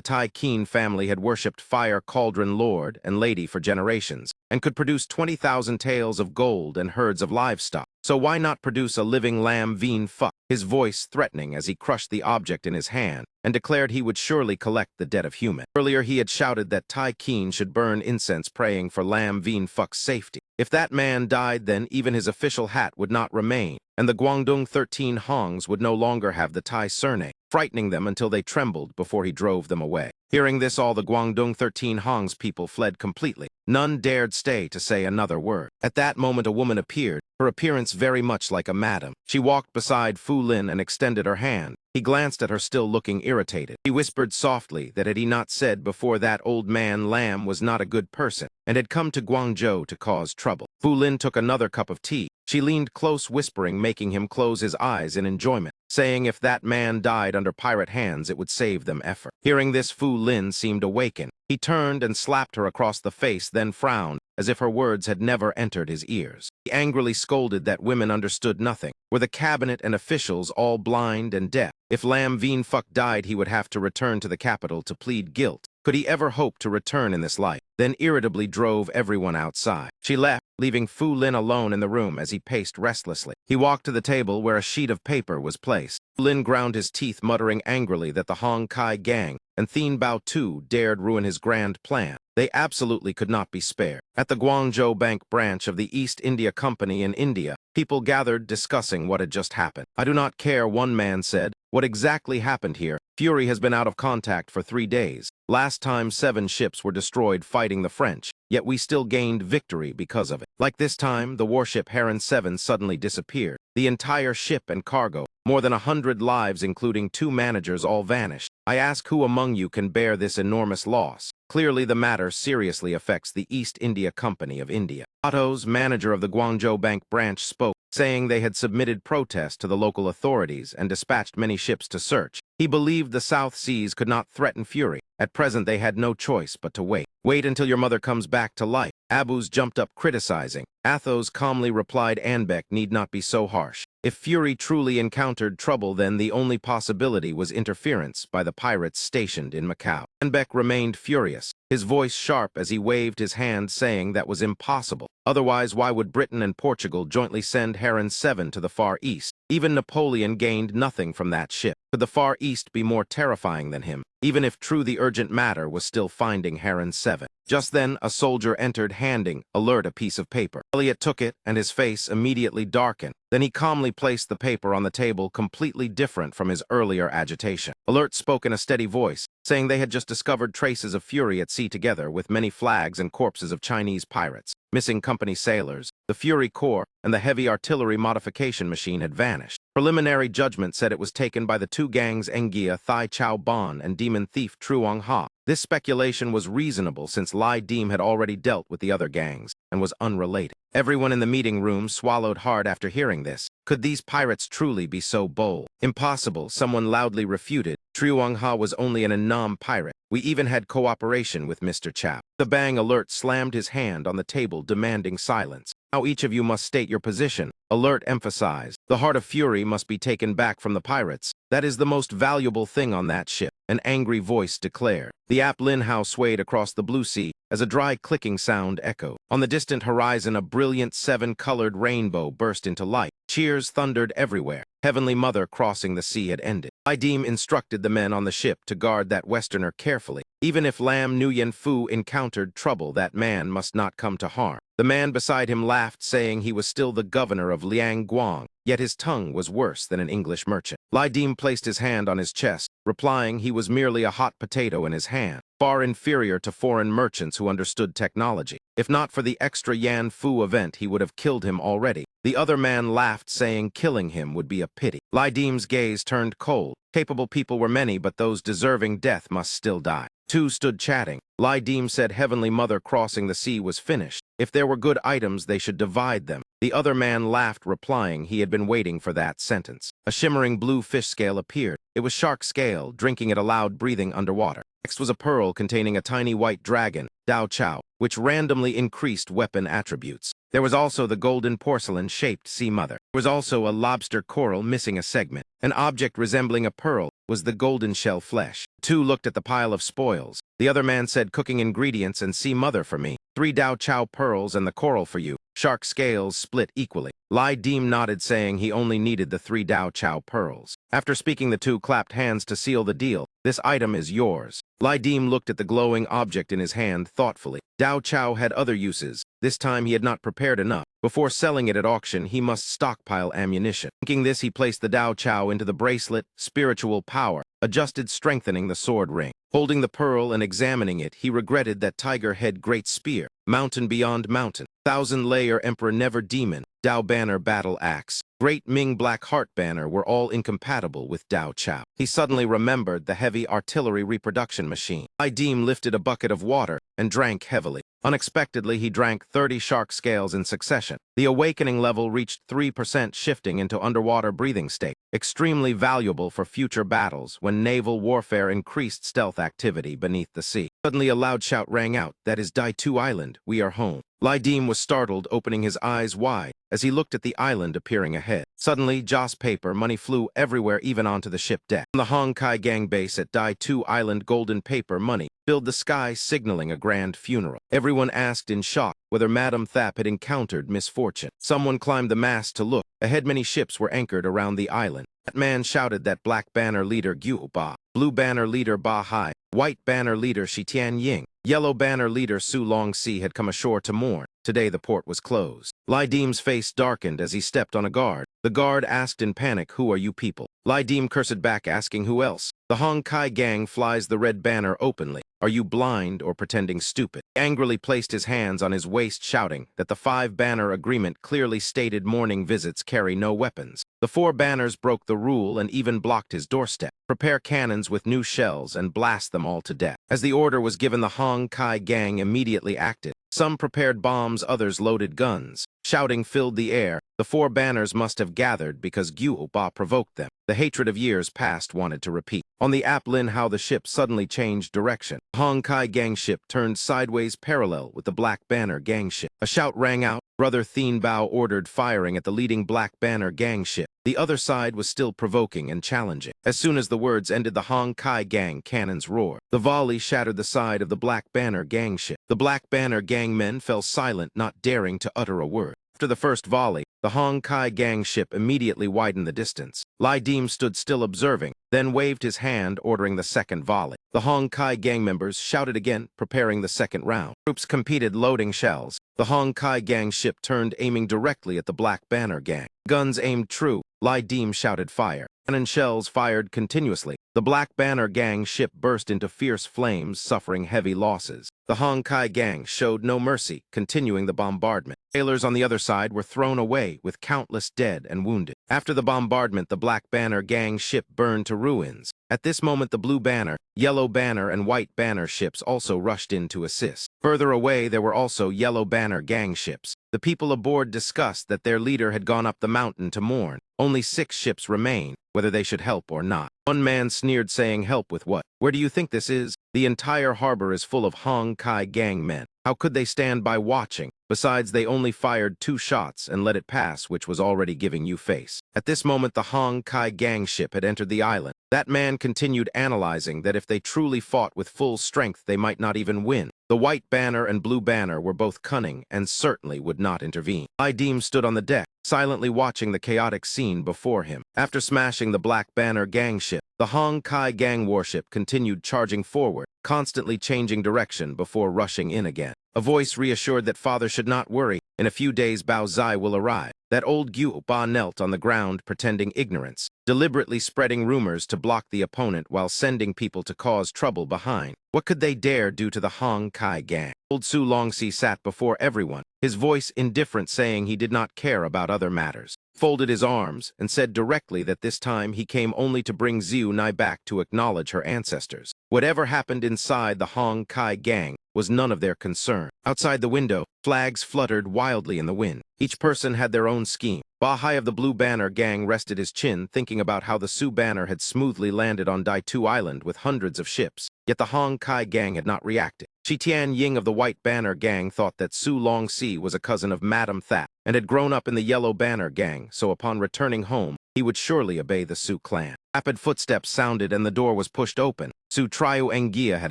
Tai Keen family had worshipped Fire Cauldron Lord and Lady for generations, and could produce 20,000 taels of gold and herds of livestock. So why not produce a living lamb Veen Fuck? His voice threatening as he crushed the object in his hand, and declared he would surely collect the debt of human. Earlier he had shouted that Tai Keen should burn incense praying for Lam Veen Fuck's safety. If that man died, then even his official hat would not remain, and the Guangdong 13 Hongs would no longer have the Tai surname, frightening them until they trembled before he drove them away. Hearing this, all the Guangdong 13 Hongs people fled completely. None dared stay to say another word. At that moment a woman appeared, her appearance very much like a madam. She walked beside Fu Lin and extended her hand. He glanced at her, still looking irritated. He whispered softly that had he not said before that old man Lam was not a good person and had come to Guangzhou to cause trouble. Fu Lin took another cup of tea. She leaned close, whispering, making him close his eyes in enjoyment, saying if that man died under pirate hands, it would save them effort. Hearing this, Fu Lin seemed awakened. He turned and slapped her across the face, then frowned, as if her words had never entered his ears. He angrily scolded that women understood nothing. Were the cabinet and officials all blind and deaf? If Lam Veen Fuck died, he would have to return to the capital to plead guilt. Could he ever hope to return in this life? Then irritably drove everyone outside. She left, leaving Fu Lin alone in the room as he paced restlessly. He walked to the table where a sheet of paper was placed. Fu Lin ground his teeth, muttering angrily that the Hong Kai gang and Thien Bao Tu dared ruin his grand plan. They absolutely could not be spared. At the Guangzhou Bank branch of the East India Company in India, people gathered discussing what had just happened. I do not care, one man said. What exactly happened here? Fury has been out of contact for 3 days. Last time 7 ships were destroyed fighting the French, yet we still gained victory because of it. Like this time, the warship Heron 7 suddenly disappeared. The entire ship and cargo, more than 100 lives including 2 managers, all vanished. I ask who among you can bear this enormous loss? Clearly the matter seriously affects the East India Company of India. Otto's manager of the Guangzhou Bank branch spoke, saying they had submitted protests to the local authorities and dispatched many ships to search. He believed the South Seas could not threaten Fury. At present they had no choice but to wait. Wait until your mother comes back to life. Abus jumped up, criticizing. Athos calmly replied, Anbeck need not be so harsh. If Fury truly encountered trouble, then the only possibility was interference by the pirates stationed in Macau. Anbeck remained furious, his voice sharp as he waved his hand, saying that was impossible. Otherwise, why would Britain and Portugal jointly send Heron 7 to the Far East? Even Napoleon gained nothing from that ship. Could the Far East be more terrifying than him? Even if true, the urgent matter was still finding Heron 7. Just then, a soldier entered, handing Alert a piece of paper. Elliot took it, and his face immediately darkened. Then he calmly placed the paper on the table, completely different from his earlier agitation. Alert spoke in a steady voice, saying they had just discovered traces of Fury at sea together with many flags and corpses of Chinese pirates, missing company sailors. The Fury Corps and the heavy artillery modification machine had vanished. Preliminary judgment said it was taken by the 2 gangs Engia Thai Chao Bon and demon thief Truong Ha. This speculation was reasonable since Lai Deem had already dealt with the other gangs and was unrelated. Everyone in the meeting room swallowed hard after hearing this. Could these pirates truly be so bold? Impossible, someone loudly refuted. Truong Ha was only an Annam pirate. We even had cooperation with Mr. Chow. The bang. Alert slammed his hand on the table, demanding silence. Now each of you must state your position. Alert emphasized. The heart of Fury must be taken back from the pirates. That is the most valuable thing on that ship, an angry voice declared. The Ap Lin Hao swayed across the blue sea as a dry clicking sound echoed. On the distant horizon, a brilliant 7-colored rainbow burst into light. Cheers thundered everywhere. Heavenly Mother crossing the sea had ended. Idim instructed the men on the ship to guard that Westerner carefully. Even if Lam Nguyen Fu encountered trouble, that man must not come to harm. The man beside him laughed, saying he was still the governor of Liang Guang, yet his tongue was worse than an English merchant. Lai Dim placed his hand on his chest, replying he was merely a hot potato in his hand, far inferior to foreign merchants who understood technology. If not for the extra Yan Fu event, he would have killed him already. The other man laughed, saying killing him would be a pity. Lai Dim's gaze turned cold. Capable people were many, but those deserving death must still die. 2 stood chatting. Lai Dim said Heavenly Mother crossing the sea was finished. If there were good items, they should divide them. The other man laughed, replying he had been waiting for that sentence. A shimmering blue fish scale appeared. It was Shark Scale, drinking it aloud, breathing underwater. Next was a pearl containing a tiny white dragon, Dao Chao, which randomly increased weapon attributes. There was also the golden porcelain-shaped sea mother. There was also a lobster coral missing a segment. An object resembling a pearl was the golden shell flesh. Two looked at the pile of spoils. The other man said, cooking ingredients and sea mother for me. 3 Dao Chao pearls and the coral for you. Shark Scales split equally. Lai Deem nodded, saying he only needed the 3 Dao Chao pearls. After speaking, the two clapped hands to seal the deal. This item is yours. Lai Deem looked at the glowing object in his hand thoughtfully. Dao Chao had other uses. This time he had not prepared enough. Before selling it at auction, he must stockpile ammunition. Thinking this, he placed the Dao Chao into the bracelet, spiritual power, adjusted, strengthening the sword ring. Holding the pearl and examining it, he regretted that tiger head great spear, mountain beyond mountain, 1,000-layer emperor never demon, Dao banner battle axe, great Ming black heart banner were all incompatible with Dao Chao. He suddenly remembered the heavy artillery reproduction machine. Lai Deem lifted a bucket of water and drank heavily. Unexpectedly, he drank 30 shark scales in succession. The awakening level reached 3%, shifting into underwater breathing state, extremely valuable for future battles when naval warfare increased stealth activity beneath the sea. Suddenly, a loud shout rang out, "That is Dai Tu Island, we are home." Lai Deem was startled, opening his eyes wide as he looked at the island appearing ahead. Suddenly, Joss paper money flew everywhere, even onto the ship deck. On the Hong Kai gang base at Dai Tu Island, golden paper money filled the sky, signaling a grand funeral. Everyone asked in shock whether Madam Thap had encountered misfortune. Someone climbed the mast to look. Ahead, many ships were anchored around the island. That man shouted that Black Banner leader Gu Ba, Blue Banner leader Ba Hai, White Banner leader Shi Tian Ying, Yellow Banner leader Su Long Si had come ashore to mourn. Today the port was closed. Lai Deem's face darkened as he stepped on a guard. The guard asked in panic, "Who are you people?" Lai Deem cursed back, asking who else. "The Hong Kai gang flies the red banner openly. Are you blind or pretending stupid?" He angrily placed his hands on his waist, shouting that the 5-banner agreement clearly stated morning visits carry no weapons. The 4 banners broke the rule and even blocked his doorstep. Prepare cannons with new shells and blast them all to death. As the order was given, the Hong Kai gang immediately acted. Some prepared bombs, others loaded guns. Shouting filled the air. The 4 banners must have gathered because Gu Ba provoked them. The hatred of years past wanted to repeat. On the Aplin, how the ship suddenly changed direction. The Hong Kai gang ship turned sideways parallel with the Black Banner gang ship. A shout rang out. Brother Thien Bao ordered firing at the leading Black Banner gang ship. The other side was still provoking and challenging. As soon as the words ended, the Hong Kai gang cannons roared. The volley shattered the side of the Black Banner gang ship. The Black Banner gang men fell silent, not daring to utter a word. After the first volley, the Hong Kai gang ship immediately widened the distance. Lai Deem stood still observing, then waved his hand, ordering the second volley. The Hong Kai gang members shouted again, preparing the second round. Troops competed, loading shells. The Hong Kai gang ship turned, aiming directly at the Black Banner gang. Guns aimed true. Lai Deem shouted fire. Cannon shells fired continuously. The Black Banner gang ship burst into fierce flames, suffering heavy losses. The Hong Kai gang showed no mercy, continuing the bombardment. Sailors on the other side were thrown away, with countless dead and wounded. After the bombardment, the Black Banner gang ship burned to ruins. At this moment, the Blue Banner, Yellow Banner, and White Banner ships also rushed in to assist. Further away, there were also Yellow Banner gang ships. The people aboard discussed that their leader had gone up the mountain to mourn. Only 6 ships remained, whether they should help or not. One man sneered, saying, "Help with what? Where do you think this is? The entire harbor is full of Hong Kai gang men. How could they stand by watching? Besides, they only fired 2 shots and let it pass, which was already giving you face." At this moment, the Hong Kai gang ship had entered the island. That man continued, analyzing that if they truly fought with full strength, they might not even win. The White Banner and Blue Banner were both cunning and certainly would not intervene. Lai Deem stood on the deck, silently watching the chaotic scene before him. After smashing the Black Banner gang ship, the Hong Kai gang warship continued charging forward, constantly changing direction before rushing in again. A voice reassured that father should not worry. In a few days, Bao Zai will arrive. That old Gu Ba knelt on the ground, pretending ignorance, deliberately spreading rumors to block the opponent while sending people to cause trouble behind. What could they dare do to the Hong Kai gang? Old Su Long Si sat before everyone, his voice indifferent, saying he did not care about other matters. folded his arms, and said directly that this time he came only to bring Xiu Nai back to acknowledge her ancestors. Whatever happened inside the Hong Kai gang was none of their concern. Outside the window, flags fluttered wildly in the wind. Each person had their own scheme. Bahai of the Blue Banner gang rested his chin, thinking about how the Su banner had smoothly landed on Daitu Island with hundreds of ships. Yet the Hong Kai gang had not reacted. Tian Ying of the White Banner gang thought that Su Longxi was a cousin of Madam Thap and had grown up in the Yellow Banner gang, so upon returning home, he would surely obey the Su clan. Rapid footsteps sounded and the door was pushed open. Su Triu Engia had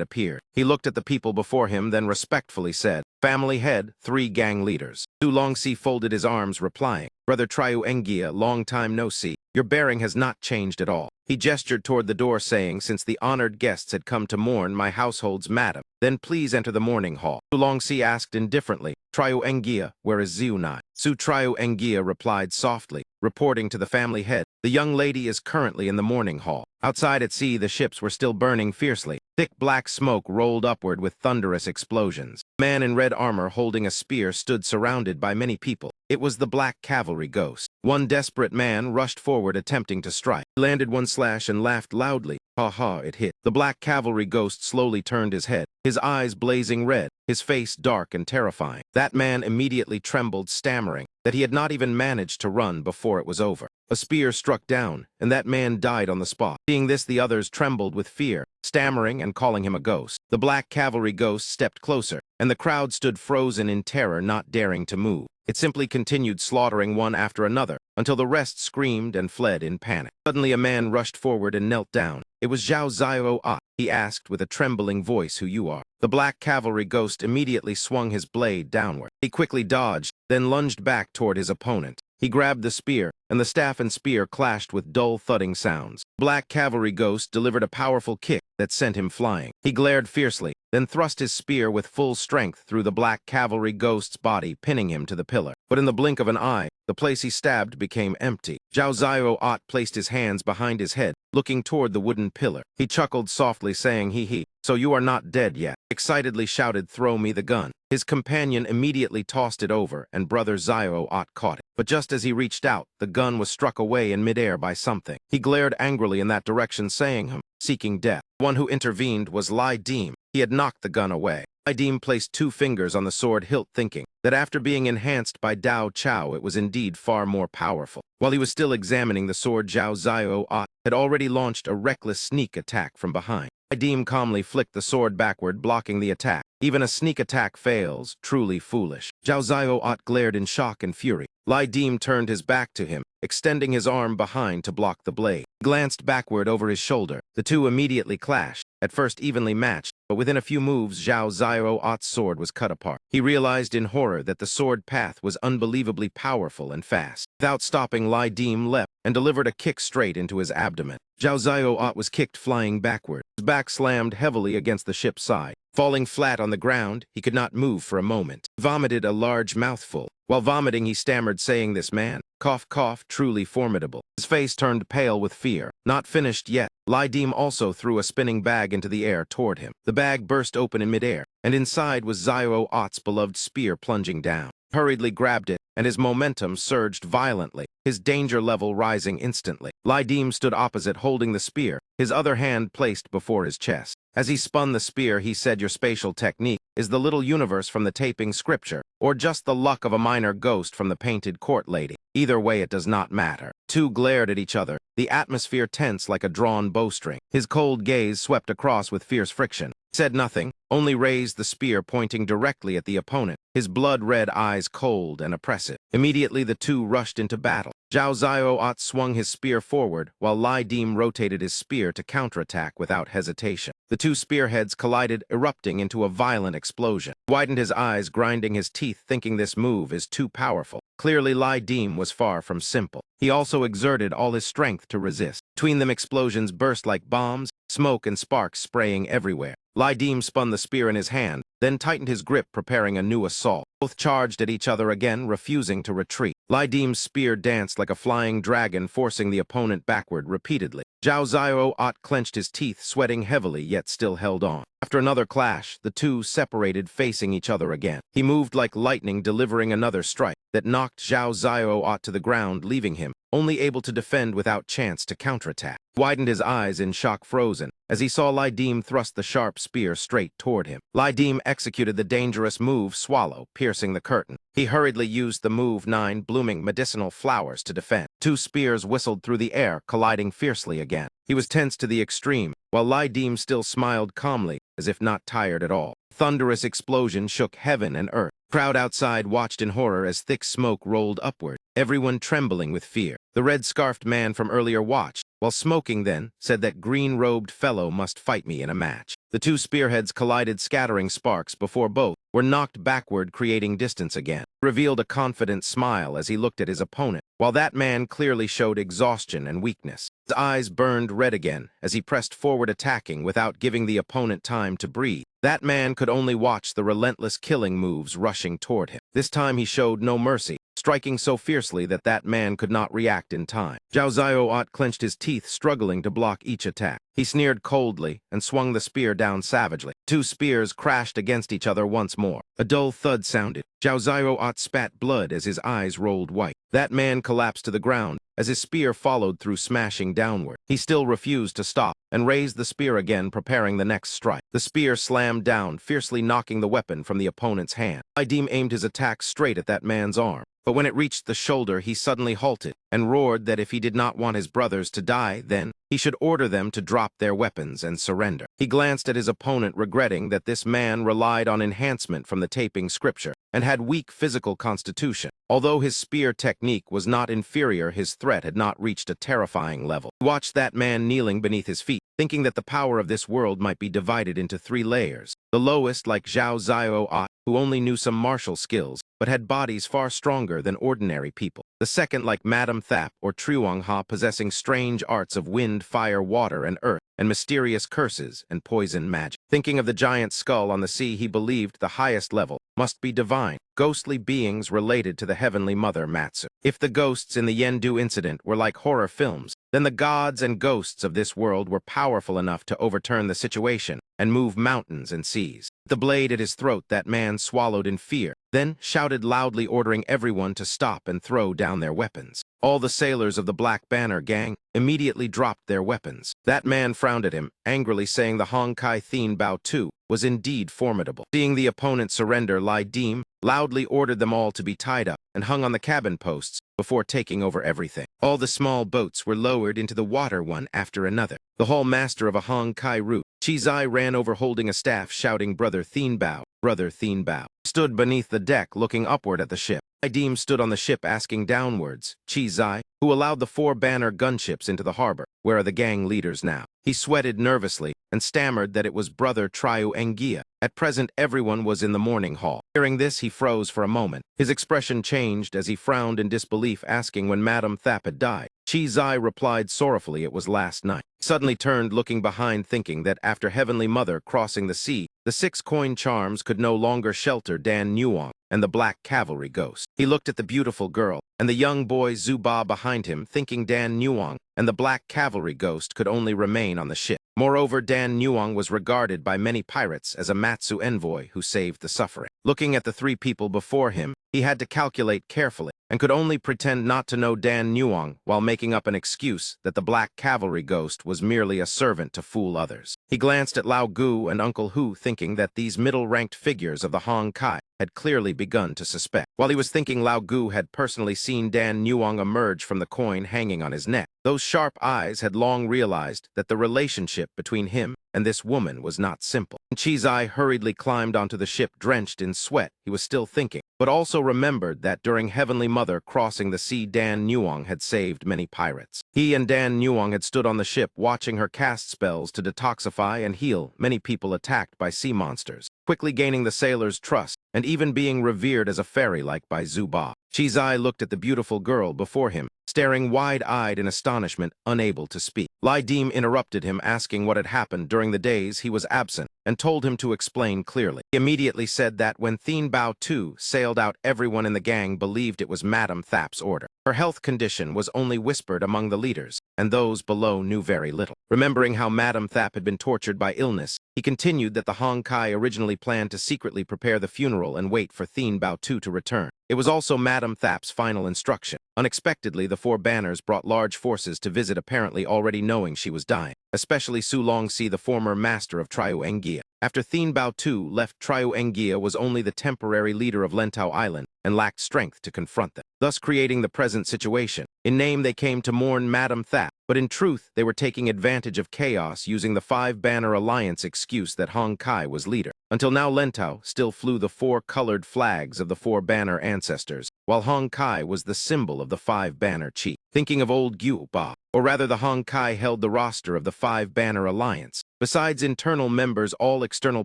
appeared. He looked at the people before him, then respectfully said, "Family head, 3 gang leaders." Su Longxi folded his arms, replying, "Brother Triu Engia, long time no see. Your bearing has not changed at all." He gestured toward the door, saying, "Since the honored guests had come to mourn my household's madam, then please enter the mourning hall." Su Longxi asked indifferently, "Triu Engia, where is Xiu Nai?" Su Triu Engia replied softly, reporting to the family head, "The young lady is currently in the mourning hall." Outside at sea, the ships were still burning fiercely. Thick black smoke rolled upward with thunderous explosions. A man in red armor holding a spear stood surrounded by many people. It was the Black Cavalry Ghost. One desperate man rushed forward attempting to strike. He landed one slash and laughed loudly. Ha ha, it hit. The Black Cavalry Ghost slowly turned his head, his eyes blazing red, his face dark and terrifying. That man immediately trembled, stammering that he had not even managed to run before it was over. A spear struck down, and that man died on the spot. Seeing this, the others trembled with fear, stammering and calling him a ghost. The Black Cavalry Ghost stepped closer, and the crowd stood frozen in terror, not daring to move. It simply continued slaughtering one after another, until the rest screamed and fled in panic. Suddenly a man rushed forward and knelt down. It was Zhao Zio. He asked with a trembling voice who you are. The Black Cavalry Ghost immediately swung his blade downward. He quickly dodged, then lunged back toward his opponent. He grabbed the spear, and the staff and spear clashed with dull thudding sounds. Black Cavalry Ghost delivered a powerful kick that sent him flying. He glared fiercely, then thrust his spear with full strength through the Black Cavalry Ghost's body, pinning him to the pillar. But in the blink of an eye, the place he stabbed became empty. Zhao Zio placed his hands behind his head, looking toward the wooden pillar. He chuckled softly, saying, "Hee, so you are not dead yet." Excitedly shouted, "Throw me the gun." His companion immediately tossed it over, and Brother Zio caught it. But just as he reached out, the gun was struck away in midair by something. He glared angrily in that direction, saying, seeking death. One who intervened was Lai Deem. He had knocked the gun away. Lai Deem placed 2 fingers on the sword hilt, thinking that after being enhanced by Dao Chao, it was indeed far more powerful. While he was still examining the sword, Zhao Zio had already launched a reckless sneak attack from behind. Lai Deem calmly flicked the sword backward, blocking the attack. Even a sneak attack fails, truly foolish. Zhao Zio glared in shock and fury. Lai Deem turned his back to him, extending his arm behind to block the blade. He glanced backward over his shoulder. The two immediately clashed, at first evenly matched, but within a few moves, Zhao Zio's sword was cut apart. He realized in horror that the sword path was unbelievably powerful and fast. Without stopping, Lai Deem leapt and delivered a kick straight into his abdomen. Zhao Zio was kicked flying backward. His back slammed heavily against the ship's side. Falling flat on the ground, he could not move for a moment. He vomited a large mouthful. While vomiting, he stammered, saying, "This man, cough, cough, truly formidable." His face turned pale with fear. Not finished yet, Lai Deem also threw a spinning bag into the air toward him. The bag burst open in midair, and inside was Zio's beloved spear plunging down. He hurriedly grabbed it, and his momentum surged violently, his danger level rising instantly. Lai Deem stood opposite, holding the spear, his other hand placed before his chest. As he spun the spear, he said, "Your spatial technique is the little universe from the taping scripture, or just the luck of a minor ghost from the painted court lady. Either way, it does not matter." Two glared at each other, the atmosphere tense like a drawn bowstring. His cold gaze swept across with fierce friction. He said nothing, only raised the spear pointing directly at the opponent, his blood-red eyes cold and oppressive. Immediately, the two rushed into battle. Zhao Zio swung his spear forward, while Lai Deem rotated his spear to counterattack without hesitation. The two spearheads collided, erupting into a violent explosion. He widened his eyes, grinding his teeth, thinking this move is too powerful. Clearly, Lai Deem was far from simple. He also exerted all his strength to resist. Between them, explosions burst like bombs, smoke and sparks spraying everywhere. Lai Deem spun the spear in his hand, then tightened his grip, preparing a new assault. Both charged at each other again, refusing to retreat. Lai Deem's spear danced like a flying dragon, forcing the opponent backward repeatedly. Zhao Zio clenched his teeth, sweating heavily, yet still held on. After another clash, the two separated, facing each other again. He moved like lightning, delivering another strike. that knocked Zhao Ziyao to the ground, leaving him only able to defend without chance to counterattack. He widened his eyes in shock frozen as he saw Lai Dim thrust the sharp spear straight toward him. Lai Dim executed the dangerous move Swallow, piercing the curtain. He hurriedly used the move 9 blooming medicinal flowers to defend. 2 spears whistled through the air, colliding fiercely again. He was tense to the extreme, while Lai Dim still smiled calmly, as if not tired at all. Thunderous explosion shook heaven and earth. Crowd outside watched in horror as thick smoke rolled upward, everyone trembling with fear. The red-scarfed man from earlier watched, while smoking then, said that green-robed fellow must fight me in a match. The 2 spearheads collided, scattering sparks before both were knocked backward, creating distance again. He revealed a confident smile as he looked at his opponent, while that man clearly showed exhaustion and weakness. His eyes burned red again as he pressed forward, attacking without giving the opponent time to breathe. That man could only watch the relentless killing moves rushing toward him. This time he showed no mercy, striking so fiercely that that man could not react in time. Zhao Ziyao clenched his teeth, struggling to block each attack. He sneered coldly and swung the spear down savagely. 2 spears crashed against each other once more. A dull thud sounded. Zhao Ziyao spat blood as his eyes rolled white. That man collapsed to the ground as his spear followed through, smashing downward. He still refused to stop and raised the spear again, preparing the next strike. The spear slammed down, fiercely knocking the weapon from the opponent's hand. Lai Dim aimed his attack straight at that man's arm, but when it reached the shoulder, he suddenly halted and roared that if he did not want his brothers to die, then he should order them to drop their weapons and surrender. He glanced at his opponent, regretting that this man relied on enhancement from the taping scripture and had weak physical constitution. Although his spear technique was not inferior, his threat had not reached a terrifying level. He watched that man kneeling beneath his feet, thinking that the power of this world might be divided into 3 layers. The lowest, like Zhao Ziyao, who only knew some martial skills, but had bodies far stronger than ordinary people. The second, like Madame Thap or Truong Ha, possessing strange arts of wind, fire, water, and earth, and mysterious curses and poison magic. Thinking of the giant skull on the sea, he believed the highest level must be divine, ghostly beings related to the heavenly mother Matsu. If the ghosts in the Yendu incident were like horror films, then the gods and ghosts of this world were powerful enough to overturn the situation and move mountains and seas. The blade at his throat, that man swallowed in fear, then shouted loudly, ordering everyone to stop and throw down their weapons. All the sailors of the Black Banner gang immediately dropped their weapons. That man frowned at him, angrily saying the Hong Kai Thien Bao Tu was indeed formidable. Seeing the opponent surrender, Lai Dim loudly ordered them all to be tied up and hung on the cabin posts before taking over everything. All the small boats were lowered into the water one after another. The hall master of a Hong Kai route, Chi Zai, ran over holding a staff, shouting, "Brother Thien Bao, Brother Thien Bao," stood beneath the deck looking upward at the ship. Lai Dim stood on the ship asking downwards, "Chi Zai, who allowed the 4 banner gunships into the harbor? Where are the gang leaders now?" He sweated nervously and stammered that it was Brother Triu Engia. At present, everyone was in the morning hall. Hearing this, he froze for a moment. His expression changed as he frowned in disbelief, asking when Madame Thap had died. Chi Zai replied sorrowfully it was last night. He suddenly turned, looking behind, thinking that after Heavenly Mother crossing the sea, the 6 coin charms could no longer shelter Dan Nuong and the Black Cavalry Ghost. He looked at the beautiful girl and the young boy Zuba behind him, thinking Dan Nuong and the Black Cavalry Ghost could only remain on the ship. Moreover, Dan Nuong was regarded by many pirates as a Matsu envoy who saved the suffering. Looking at the 3 people before him, he had to calculate carefully and could only pretend not to know Dan Nuong while making up an excuse that the Black Cavalry Ghost was merely a servant to fool others. He glanced at Lao Gu and Uncle Hu, thinking that these middle-ranked figures of the Hong Kai had clearly begun to suspect. While he was thinking, Lao Gu had personally seen Dan Nuong emerge from the coin hanging on his neck. Those sharp eyes had long realized that the relationship between him and this woman was not simple. Chi Zai hurriedly climbed onto the ship, drenched in sweat. He was still thinking, but also remembered that during Heavenly Mother crossing the sea, Dan Nuong had saved many pirates. He and Dan Nuong had stood on the ship watching her cast spells to detoxify and heal many people attacked by sea monsters, quickly gaining the sailors' trust and even being revered as a fairy-like by Zuba. Chi Zai looked at the beautiful girl before him, staring wide-eyed in astonishment, unable to speak. Lai Dim interrupted him, asking what had happened during the days he was absent, and told him to explain clearly. He immediately said that when Thien Bao Tu sailed out, everyone in the gang believed it was Madame Thap's order. Her health condition was only whispered among the leaders, and those below knew very little. Remembering how Madame Thap had been tortured by illness, he continued that the Hong Kai originally planned to secretly prepare the funeral and wait for Thien Bao Tu to return. It was also Madame Thap's final instruction. Unexpectedly, the four banners brought large forces to visit, apparently already knowing she was dying, especially Su Longxi, the former master of Triuengia. After Thien Bao Tu left, Triuengia was only the temporary leader of Lentau Island and lacked strength to confront them, thus creating the present situation. In name, they came to mourn Madame Thap, but in truth, they were taking advantage of chaos using the five-banner alliance excuse that Hong Kai was leader. Until now, Lentau still flew the four-colored flags of the four-banner ancestors, while Hong Kai was the symbol of the five-banner chief. Thinking of old Gu Ba, or rather the Hong Kai held the roster of the five-banner alliance. Besides internal members, all external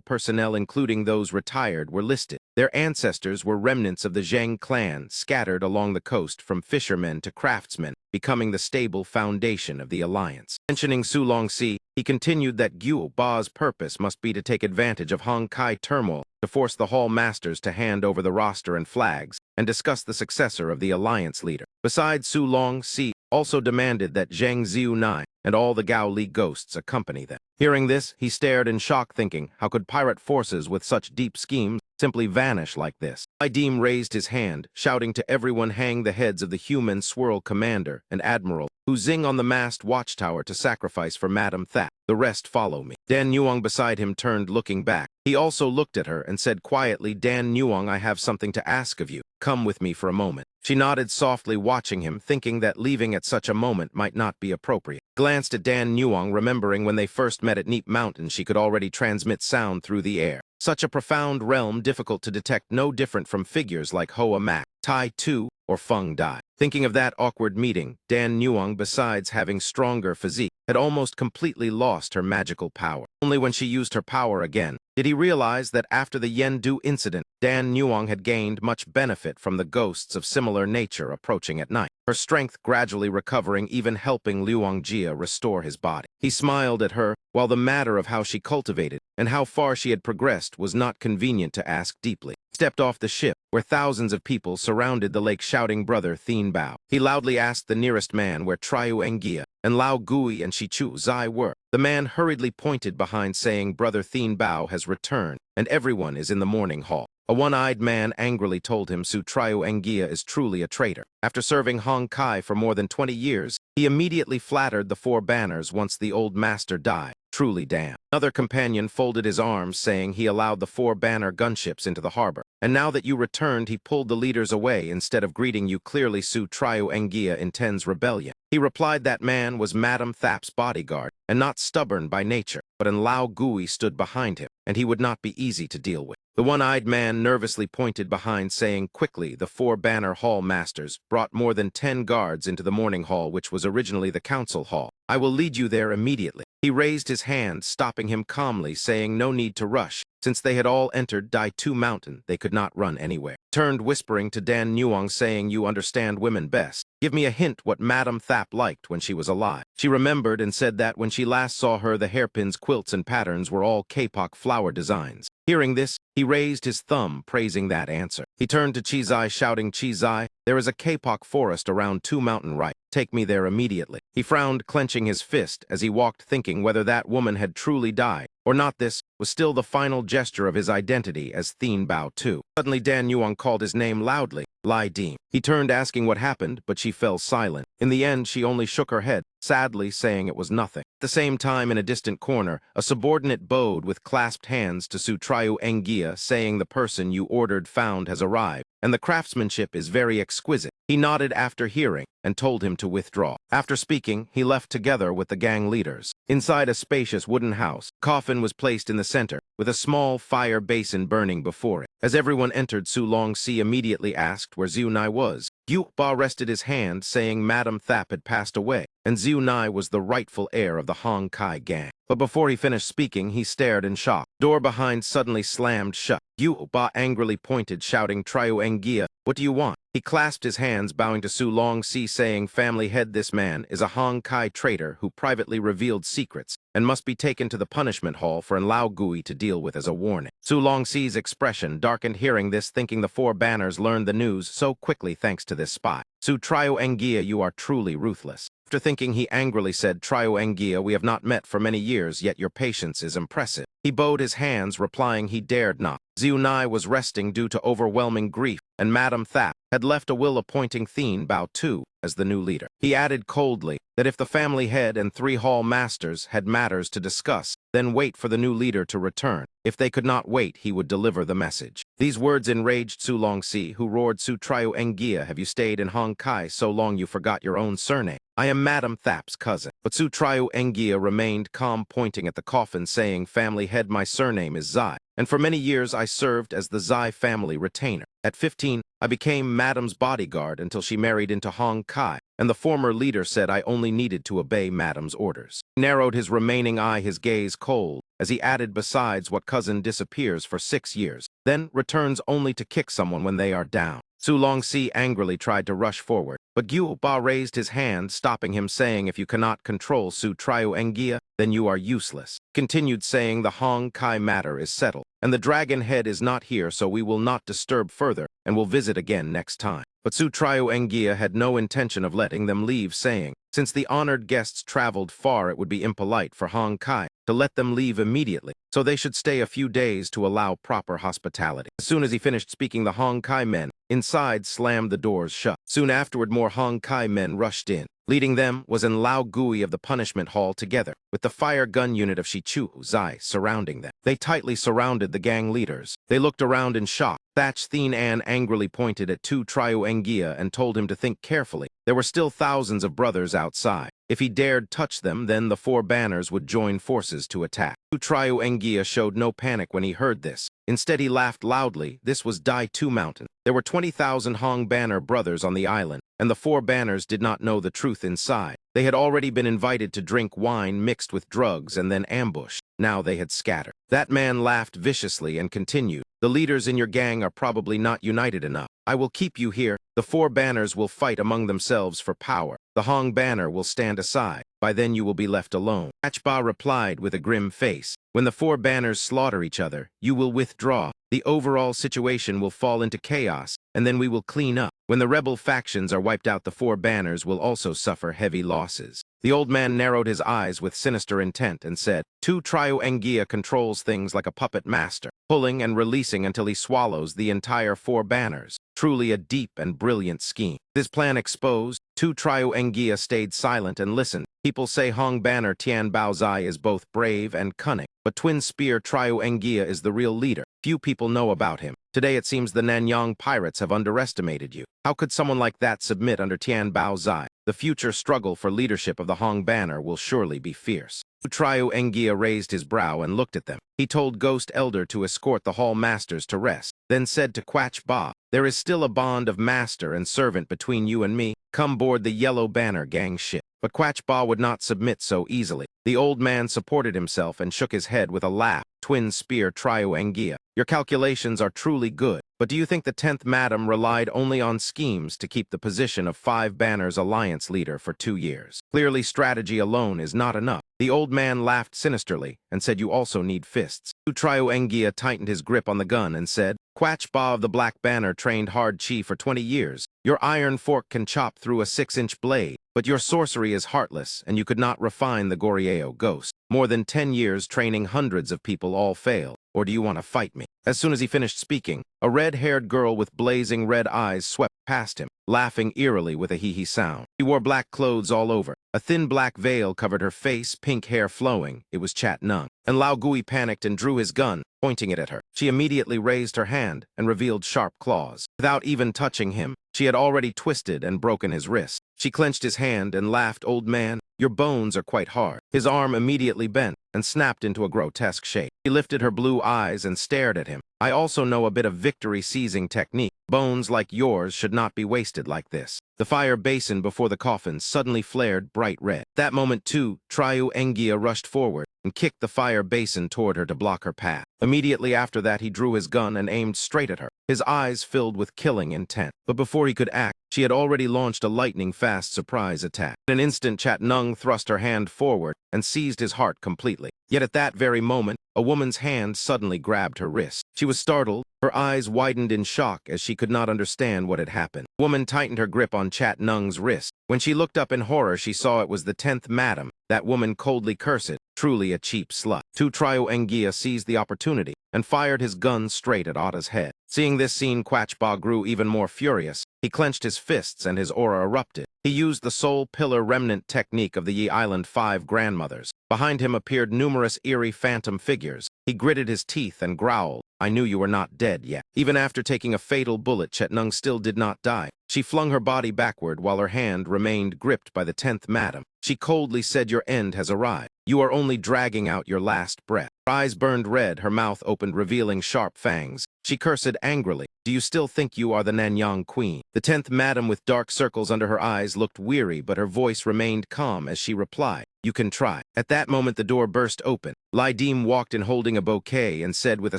personnel, including those retired, were listed. Their ancestors were remnants of the Zheng clan, scattered along the coast from fishermen to craftsmen, becoming the stable foundation of the alliance. Mentioning Su Longxi, he continued that Gu Ba's purpose must be to take advantage of Hong Kai turmoil to force the Hall Masters to hand over the roster and flags and discuss the successor of the alliance leader. Besides, Su Longxi also demanded that Zheng Xiunai and all the Gao Li ghosts accompany them. Hearing this, he stared in shock, thinking, how could pirate forces with such deep schemes simply vanish like this? Idim raised his hand, shouting to everyone, hang the heads of the human swirl commander and admiral who zing on the mast watchtower to sacrifice for Madame Thap. The rest follow me. Dan Nuong beside him turned, looking back. He also looked at her and said quietly, Dan Nuong, I have something to ask of you. Come with me for a moment. She nodded softly, watching him, thinking that leaving at such a moment might not be appropriate. Glanced at Dan Nuong, remembering when they first met at Neep Mountain, she could already transmit sound through the air. Such a profound realm, difficult to detect, no different from figures like Hoa Mak, Tai Tu, or Feng Dai. Thinking of that awkward meeting, Dan Nuong, besides having stronger physique, had almost completely lost her magical power. Only when she used her power again did he realize that after the Yendu incident, Dan Nuong had gained much benefit from the ghosts of similar nature approaching at night, her strength gradually recovering, even helping Luong Jia restore his body. He smiled at her, while the matter of how she cultivated and how far she had progressed was not convenient to ask deeply. Stepped off the ship, where thousands of people surrounded the lake shouting, Brother Thien Bao. He loudly asked the nearest man where Triuengia and Lao Gui and Shichu Zai were. The man hurriedly pointed behind, saying, Brother Thien Bao has returned, and everyone is in the morning hall. A one-eyed man angrily told him Su Triuengia is truly a traitor. After serving Hong Kai for more than 20 years, he immediately flattered the four banners once the old master died. Truly damn. Another companion folded his arms, saying he allowed the four-banner gunships into the harbor. And now that you returned, he pulled the leaders away instead of greeting you. Clearly, Su Triuengia intends rebellion. He replied that man was Madame Thap's bodyguard, and not stubborn by nature, but an Lao Gui stood behind him, and he would not be easy to deal with. The one-eyed man nervously pointed behind, saying quickly the four-banner hall masters brought more than 10 guards into the morning hall, which was originally the council hall. I will lead you there immediately. He raised his hand, stopping him calmly, saying no need to rush. Since they had all entered Dai Tu Mountain, they could not run anywhere. Turned whispering to Dan Nuong, saying, you understand women best. Give me a hint what Madame Thap liked when she was alive. She remembered and said that when she last saw her, the hairpins, quilts, and patterns were all kapok flower designs. Hearing this, he raised his thumb, praising that answer. He turned to Chizai, shouting, Chizai, there is a kapok forest around Tu Mountain right. Take me there immediately. He frowned, clenching his fist as he walked, thinking whether that woman had truly died or not. This was still the final gesture of his identity as Thien Bao Tu. Suddenly, Dan Nuong called his name loudly, Lai Deem. He turned, asking what happened, but she fell silent. In the end, she only shook her head, sadly saying it was nothing. At the same time, in a distant corner, a subordinate bowed with clasped hands to Su Triuengia, saying the person you ordered found has arrived, and the craftsmanship is very exquisite. He nodded after hearing and told him to withdraw. After speaking, he left together with the gang leaders. Inside a spacious wooden house, a coffin was placed in the center, with a small fire basin burning before it. As everyone entered, Su Longxi immediately asked where Xiunai was. Yu Ba rested his hand, saying Madame Thap had passed away, and Xiunai was the rightful heir of the Hong Kai gang. But before he finished speaking, he stared in shock. Door behind suddenly slammed shut. Yu Ba angrily pointed, shouting, Triuengia, what do you want? He clasped his hands, bowing to Su Longxi, saying, family head, this man is a Hong Kai traitor who privately revealed secrets and must be taken to the punishment hall for an Lao Gui to deal with as a warning. Su Longxi's expression darkened hearing this, thinking the four banners learned the news so quickly thanks to this spy. Su Triuengia, you are truly ruthless. After thinking, he angrily said, Triuengia, we have not met for many years, yet your patience is impressive. He bowed his hands, replying he dared not. Xiunai was resting due to overwhelming grief, and Madame Thap had left a will appointing Thien Bao Tu as the new leader. He added coldly that if the family head and 3 hall masters had matters to discuss, then wait for the new leader to return. If they could not wait, he would deliver the message. These words enraged Su Longxi, who roared, "Su Trio Engia, have you stayed in Hong Kai so long you forgot your own surname? I am Madam Thap's cousin." But Su Trio Engia remained calm, pointing at the coffin, saying, "Family head, my surname is Zai, and for many years I served as the Zai family retainer. At 15, I became Madam's bodyguard until she married into Hong Kai, and the former leader said I only needed to obey Madam's orders." He narrowed his remaining eye, his gaze cold, as he added, "Besides, what cousin disappears for 6 years, then returns only to kick someone when they are down?" Su Longxi angrily tried to rush forward, but Guo Ba raised his hand, stopping him, saying, "If you cannot control Su Trio Engia, then you are useless." Continued, saying, "The Hong Kai matter is settled, and the dragon head is not here, so we will not disturb further, and will visit again next time." But Su Trio Engia had no intention of letting them leave, saying, since the honored guests traveled far, it would be impolite for Hong Kai to let them leave immediately, so they should stay a few days to allow proper hospitality. As soon as he finished speaking, the Hong Kai men inside slammed the doors shut. Soon afterward, more Hong Kai men rushed in. Leading them was in Lao Gui of the punishment hall, together with the fire gun unit of Shichu Zai surrounding them. They tightly surrounded the gang leaders. They looked around in shock. Thatch Thien An angrily pointed at Tu Trio Engia and told him to think carefully. There were still thousands of brothers outside. If he dared touch them, then the 4 banners would join forces to attack. Tu Trio Engia showed no panic when he heard this. Instead, he laughed loudly. This was Dai Tu Mountain. There were 20,000 Hong Banner brothers on the island, and the 4 banners did not know the truth inside. They had already been invited to drink wine mixed with drugs and then ambushed. Now they had scattered. That man laughed viciously and continued, "The leaders in your gang are probably not united enough. I will keep you here. The 4 banners will fight among themselves for power. The Hong banner will stand aside. By then you will be left alone." Achba replied with a grim face, "When the 4 banners slaughter each other, you will withdraw. The overall situation will fall into chaos, and then we will clean up. When the rebel factions are wiped out, the 4 banners will also suffer heavy losses." The old man narrowed his eyes with sinister intent and said, "Tu Trio Engia controls things like a puppet master, pulling and releasing until he swallows the entire 4 banners. Truly a deep and brilliant scheme." This plan exposed, Tu Trio Engia stayed silent and listened. People say Hong Banner Tian Bao Zai is both brave and cunning, but Twin Spear Trio Engia is the real leader. Few people know about him. Today it seems the Nanyang pirates have underestimated you. How could someone like that submit under Tian Bao Zai? The future struggle for leadership of the Hong Banner will surely be fierce. Trio Engia raised his brow and looked at them. He told Ghost Elder to escort the hall masters to rest, then said to Quach Ba, "There is still a bond of master and servant between you and me. Come board the Yellow Banner gang ship." But Quach Ba would not submit so easily. The old man supported himself and shook his head with a laugh. "Twin Spear Trio Engia, your calculations are truly good. But do you think the 10th Madam relied only on schemes to keep the position of 5 Banners Alliance leader for 2 years? Clearly, strategy alone is not enough." The old man laughed sinisterly and said, "You also need fists." Trio Engia tightened his grip on the gun and said, "Quach Ba of the Black Banner trained hard chi for 20 years. Your iron fork can chop through a 6-inch blade, but your sorcery is heartless, and you could not refine the Gorieo ghost. More than 10 years training hundreds of people all fail. Or do you want to fight me?" As soon as he finished speaking, a red-haired girl with blazing red eyes swept past him, laughing eerily with a hee-hee sound. She wore black clothes all over. A thin black veil covered her face, pink hair flowing. It was Chat Nung. And Lao Gui panicked and drew his gun, pointing it at her. She immediately raised her hand and revealed sharp claws. Without even touching him, she had already twisted and broken his wrist. She clenched his hand and laughed, "Old man, your bones are quite hard." His arm immediately bent and snapped into a grotesque shape. She lifted her blue eyes and stared at him. "I also know a bit of victory-seizing technique. Bones like yours should not be wasted like this." The fire basin before the coffin suddenly flared bright red. At that moment, too, Trio Engia rushed forward and kicked the fire basin toward her to block her path. Immediately after that, he drew his gun and aimed straight at her, his eyes filled with killing intent. But before he could act, she had already launched a lightning-fast surprise attack. In an instant, Chat Nung thrust her hand forward and seized his heart completely. Yet at that very moment, a woman's hand suddenly grabbed her wrist. She was startled. Her eyes widened in shock as she could not understand what had happened. The woman tightened her grip on Chat Nung's wrist. When she looked up in horror, she saw it was the 10th Madam. That woman coldly cursed, truly a cheap slut. Tu Trio Engia seized the opportunity and fired his gun straight at Otta's head. Seeing this scene, Quachba grew even more furious. He clenched his fists and his aura erupted. He used the soul pillar remnant technique of the Yi Island 5 grandmothers. Behind him appeared numerous eerie phantom figures. He gritted his teeth and growled, "I knew you were not dead yet." Even after taking a fatal bullet, Chetnung still did not die. She flung her body backward while her hand remained gripped by the 10th madam. She coldly said, "Your end has arrived. You are only dragging out your last breath." Her eyes burned red, her mouth opened, revealing sharp fangs. She cursed angrily, "Do you still think you are the Nanyang queen?" The 10th madam, with dark circles under her eyes, looked weary, but her voice remained calm as she replied, "You can try." At that moment, the door burst open. Lai Dim walked in holding a bouquet and said with a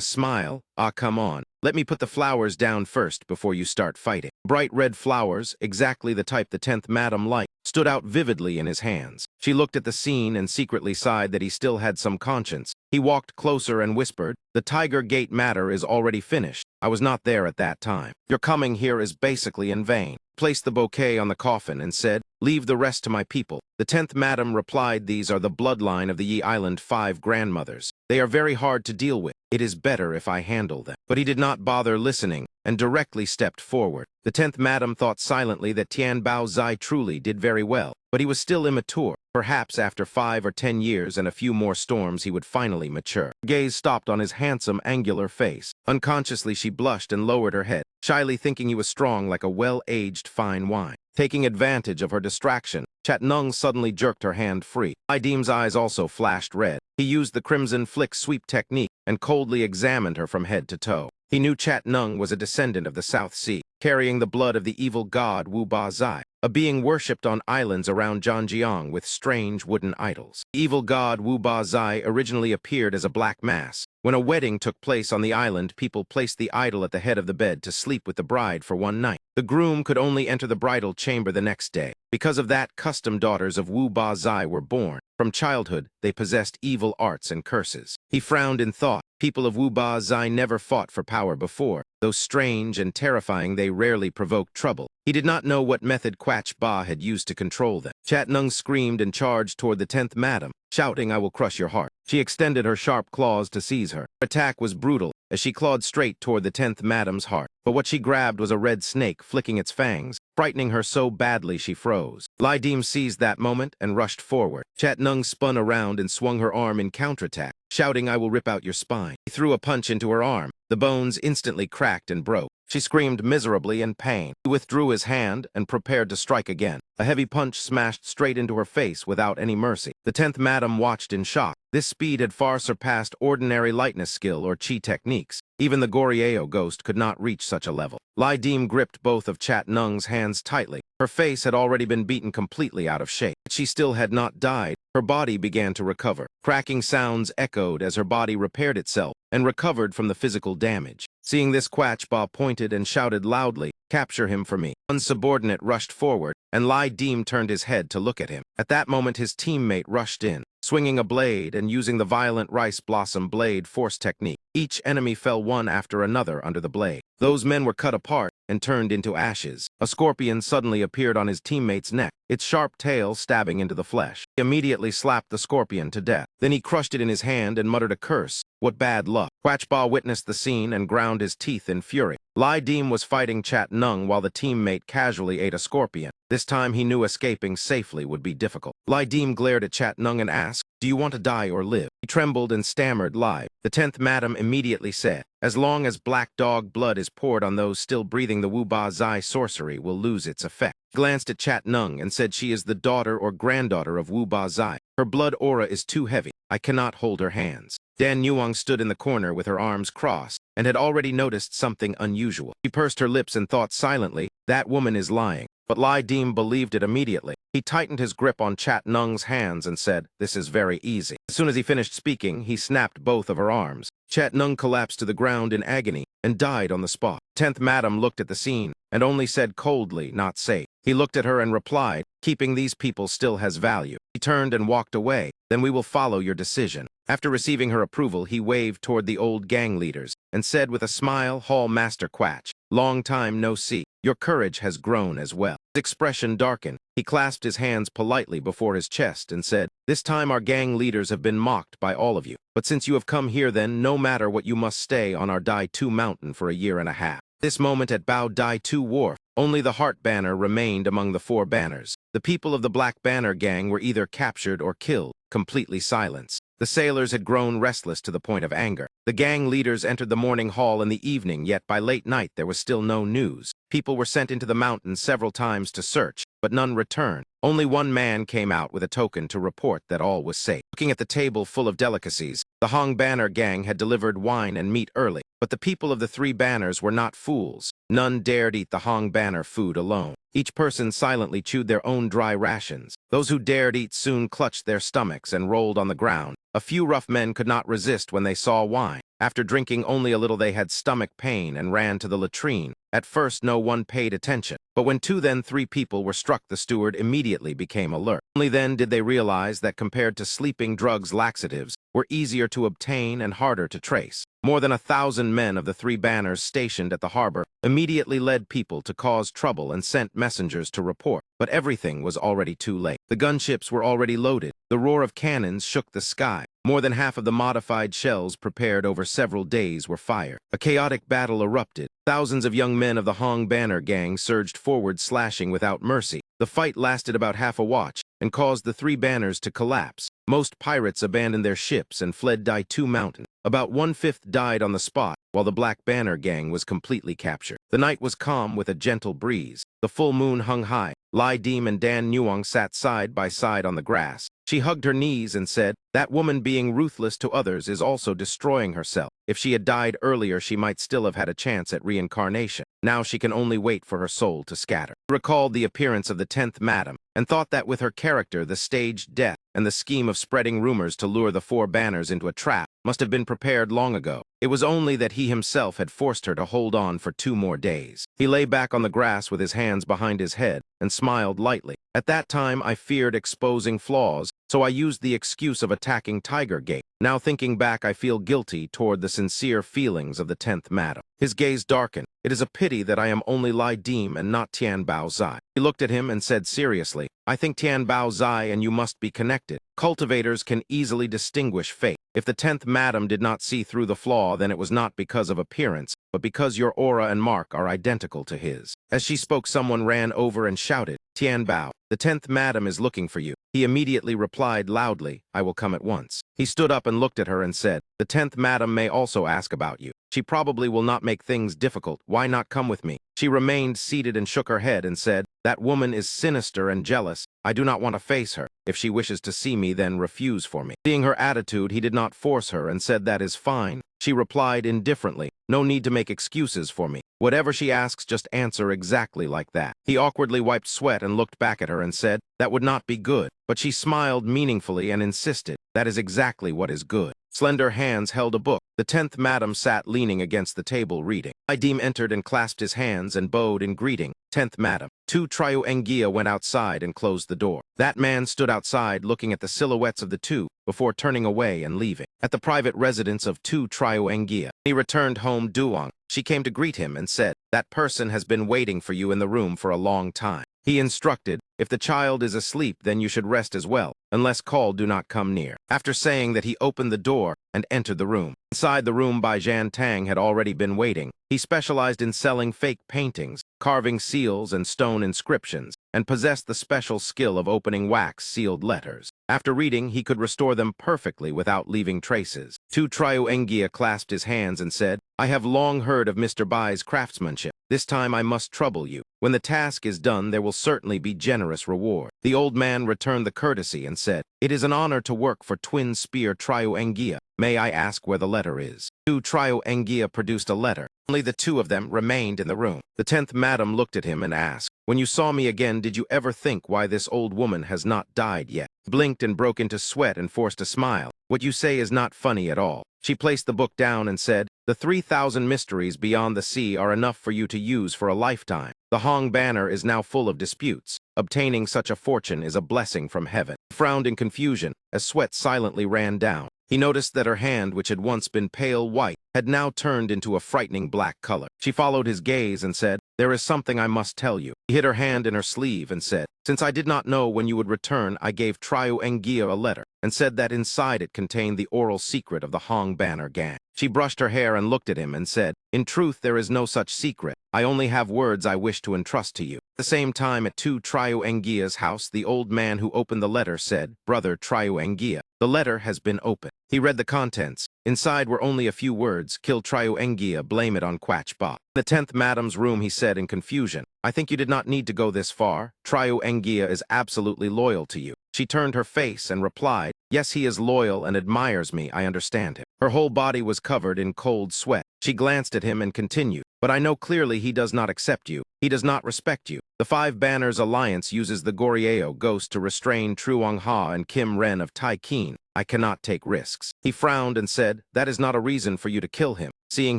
smile, "Ah, come on. Let me put the flowers down first before you start fighting." Bright red flowers, exactly the type the 10th madam liked, stood out vividly in his hands. She looked at the scene and secretly sighed that he still had some conscience. He walked closer and whispered, "The Tiger Gate matter is already finished. I was not there at that time. Your coming here is basically in vain." Placed the bouquet on the coffin and said, "Leave the rest to my people." The 10th madam replied, "These are the bloodline of the Yi Island 5 grandmothers. They are very hard to deal with. It is better if I handle them." But he did not bother listening and directly stepped forward. The 10th madam thought silently that Tian Bao Zai truly did very well, but he was still immature. Perhaps after 5 or 10 years and a few more storms he would finally mature. Her gaze stopped on his handsome, angular face. Unconsciously she blushed and lowered her head, shyly thinking he was strong like a well-aged fine wine. Taking advantage of her distraction, Chatnung suddenly jerked her hand free. Lai Dim's eyes also flashed red. He used the crimson flick sweep technique and coldly examined her from head to toe. He knew Chatnung was a descendant of the South Sea, carrying the blood of the evil god Wu Ba Zai, a being worshipped on islands around Zhanjiang with strange wooden idols. The evil god Wu Ba Zai originally appeared as a black mass. When a wedding took place on the island, people placed the idol at the head of the bed to sleep with the bride for one night. The groom could only enter the bridal chamber the next day. Because of that custom, daughters of Wu Ba Zai were born. From childhood, they possessed evil arts and curses. He frowned in thought. People of Wu Ba Zai never fought for power before. Though strange and terrifying, they rarely provoked trouble. He did not know what method Quach Ba had used to control them. Chatnung screamed and charged toward the 10th madam, shouting, "I will crush your heart." She extended her sharp claws to seize her. Her attack was brutal as she clawed straight toward the 10th madam's heart. But what she grabbed was a red snake flicking its fangs, frightening her so badly she froze. Lai Dim seized that moment and rushed forward. Chatnung spun around and swung her arm in counterattack, shouting, "I will rip out your spine." He threw a punch into her arm. The bones instantly cracked and broke. She screamed miserably in pain. He withdrew his hand and prepared to strike again. A heavy punch smashed straight into her face without any mercy. The 10th madam watched in shock. This speed had far surpassed ordinary lightness skill or chi techniques. Even the Gorieo ghost could not reach such a level. Lai Dim gripped both of Chatnung's hands tightly. Her face had already been beaten completely out of shape. But she still had not died. Her body began to recover. Cracking sounds echoed as her body repaired itself and recovered from the physical damage. Seeing this, Quach Ba pointed and shouted loudly, "Capture him for me." One subordinate rushed forward, and Lai Dim turned his head to look at him. At that moment, his teammate rushed in, swinging a blade and using the violent rice blossom blade force technique. Each enemy fell one after another under the blade. Those men were cut apart and turned into ashes. A scorpion suddenly appeared on his teammate's neck, its sharp tail stabbing into the flesh. He immediately slapped the scorpion to death. Then he crushed it in his hand and muttered a curse. What bad luck. Quach Ba witnessed the scene and ground his teeth in fury. Lai Dim was fighting Chatnung while the teammate casually ate a scorpion. This time he knew escaping safely would be difficult. Lai Dim glared at Chatnung and asked, "Do you want to die or live?" He trembled and stammered, "Live." The 10th madam immediately said, "As long as black dog blood is poured on those still breathing, the Wu Ba Zai sorcery will lose its effect." He glanced at Chatnung and said, "She is the daughter or granddaughter of Wu Ba Zai. Her blood aura is too heavy. I cannot hold her hands." Dan Nuong stood in the corner with her arms crossed and had already noticed something unusual. She pursed her lips and thought silently, "That woman is lying." But Lai Dim believed it immediately. He tightened his grip on Chatnung's hands and said, "This is very easy." As soon as he finished speaking, he snapped both of her arms. Chatnung collapsed to the ground in agony and died on the spot. 10th madam looked at the scene and only said coldly, "Not safe." He looked at her and replied, "Keeping these people still has value." He turned and walked away. "Then we will follow your decision." After receiving her approval, he waved toward the old gang leaders and said with a smile, "Hall Master Quach, long time no see. Your courage has grown as well." His expression darkened. He clasped his hands politely before his chest and said, "This time our gang leaders have been mocked by all of you. But since you have come here then, no matter what, you must stay on our Dai 2 mountain for a year and a half." This moment at Bao Dai 2 Wharf, only the Heart Banner remained among the 4 banners. The people of the Black Banner gang were either captured or killed, completely silenced. The sailors had grown restless to the point of anger. The gang leaders entered the morning hall in the evening, yet by late night there was still no news. People were sent into the mountains several times to search, but none returned. Only one man came out with a token to report that all was safe. Looking at the table full of delicacies, the Hong Banner gang had delivered wine and meat early, but the people of the 3 banners were not fools. None dared eat the Hong Banner food alone. Each person silently chewed their own dry rations. Those who dared eat soon clutched their stomachs and rolled on the ground. A few rough men could not resist when they saw wine. After drinking only a little, they had stomach pain and ran to the latrine. At first, no one paid attention, but when 2 then 3 people were struck, the steward immediately became alert. Only then did they realize that compared to sleeping drugs, laxatives were easier to obtain and harder to trace. More than 1,000 men of the 3 banners stationed at the harbor immediately led people to cause trouble and sent messengers to report. But everything was already too late. The gunships were already loaded. The roar of cannons shook the sky. More than half of the modified shells prepared over several days were fired. A chaotic battle erupted. Thousands of young men of the Hong Banner gang surged forward, slashing without mercy. The fight lasted about half a watch and caused the 3 banners to collapse. Most pirates abandoned their ships and fled Dai 2 Mountain. About 1/5 died on the spot, while the Black Banner gang was completely captured. The night was calm with a gentle breeze. The full moon hung high. Lai Dim and Dan Nuong sat side by side on the grass. She hugged her knees and said, "That woman being ruthless to others is also destroying herself. If she had died earlier, she might still have had a chance at reincarnation. Now she can only wait for her soul to scatter." She recalled the appearance of the 10th Madam and thought that with her character, the staged death, and the scheme of spreading rumors to lure the 4 banners into a trap must have been prepared long ago. It was only that he himself had forced her to hold on for 2 more days. He lay back on the grass with his hands behind his head and smiled lightly. "At that time, I feared exposing flaws, so I used the excuse of attacking Tiger Gate. Now thinking back, I feel guilty toward the sincere feelings of the 10th Madam." His gaze darkened. "It is a pity that I am only Lai Dim and not Tian Bao Zai." He looked at him and said seriously, "I think Tian Bao Zai and you must be connected. Cultivators can easily distinguish fate. If the 10th Madam did not see through the flaw, then it was not because of appearance, but because your aura and mark are identical to his." As she spoke, someone ran over and shouted, "Tian Bao, the 10th Madam is looking for you." He immediately replied loudly, "I will come at once." He stood up and looked at her and said, "The 10th Madam may also ask about you. She probably will not make things difficult. Why not come with me?" She remained seated and shook her head and said, "That woman is sinister and jealous. I do not want to face her. If she wishes to see me, then refuse for me." Seeing her attitude, he did not force her and said, "That is fine." She replied indifferently, "No need to make excuses for me. Whatever she asks, just answer exactly like that." He awkwardly wiped sweat and looked back at her and said, "That would not be good." But she smiled meaningfully and insisted, "That is exactly what is good." Slender hands held a book. The 10th Madam sat leaning against the table reading. Lai Dim entered and clasped his hands and bowed in greeting. "10th Madam." Tu Triu Engia went outside and closed the door. That man stood outside looking at the silhouettes of the 2 before turning away and leaving. At the private residence of Tu Triu Engia, he returned home Duong. She came to greet him and said, "That person has been waiting for you in the room for a long time." He instructed, "If the child is asleep, then you should rest as well. Unless called, do not come near." After saying that, he opened the door and entered the room. Inside the room, Bai Jan Tang had already been waiting. He specialized in selling fake paintings, carving seals and stone inscriptions, and possessed the special skill of opening wax-sealed letters. After reading, he could restore them perfectly without leaving traces. Tu Triu Engia clasped his hands and said, "I have long heard of Mr. Bai's craftsmanship. This time I must trouble you. When the task is done, there will certainly be generous reward." The old man returned the courtesy and said, "It is an honor to work for Twin Spear Triu Engia. May I ask where the letter is?" Tu Triu Engia produced a letter. Only the 2 of them remained in the room. The 10th Madam looked at him and asked, "When you saw me again, did you ever think why this old woman has not died yet?" He blinked and broke into sweat and forced a smile. "What you say is not funny at all." She placed the book down and said, "The 3,000 mysteries beyond the sea are enough for you to use for a lifetime. The Hong Banner is now full of disputes. Obtaining such a fortune is a blessing from heaven." He frowned in confusion as sweat silently ran down. He noticed that her hand, which had once been pale white, had now turned into a frightening black color. She followed his gaze and said, "There is something I must tell you." He hid her hand in her sleeve and said, "Since I did not know when you would return, I gave Triu Engia a letter and said that inside it contained the oral secret of the Hong Banner gang." She brushed her hair and looked at him and said, "In truth, there is no such secret. I only have words I wish to entrust to you." At the same time, at Triu Engia's house, the old man who opened the letter said, "Brother Triu Engia, the letter has been opened." He read the contents. Inside were only a few words: "Kill Triu Engia, blame it on Quach Ba." In the 10th madam's room, he said in confusion, "I think you did not need to go this far. Triu Engia is absolutely loyal to you." She turned her face and replied, "Yes, he is loyal and admires me, I understand him." Her whole body was covered in cold sweat. She glanced at him and continued, "But I know clearly he does not accept you. He does not respect you. The Five Banners Alliance uses the Goryeo ghost to restrain Truong Ha and Kim Ren of Tai Keen. I cannot take risks." He frowned and said, "That is not a reason for you to kill him." Seeing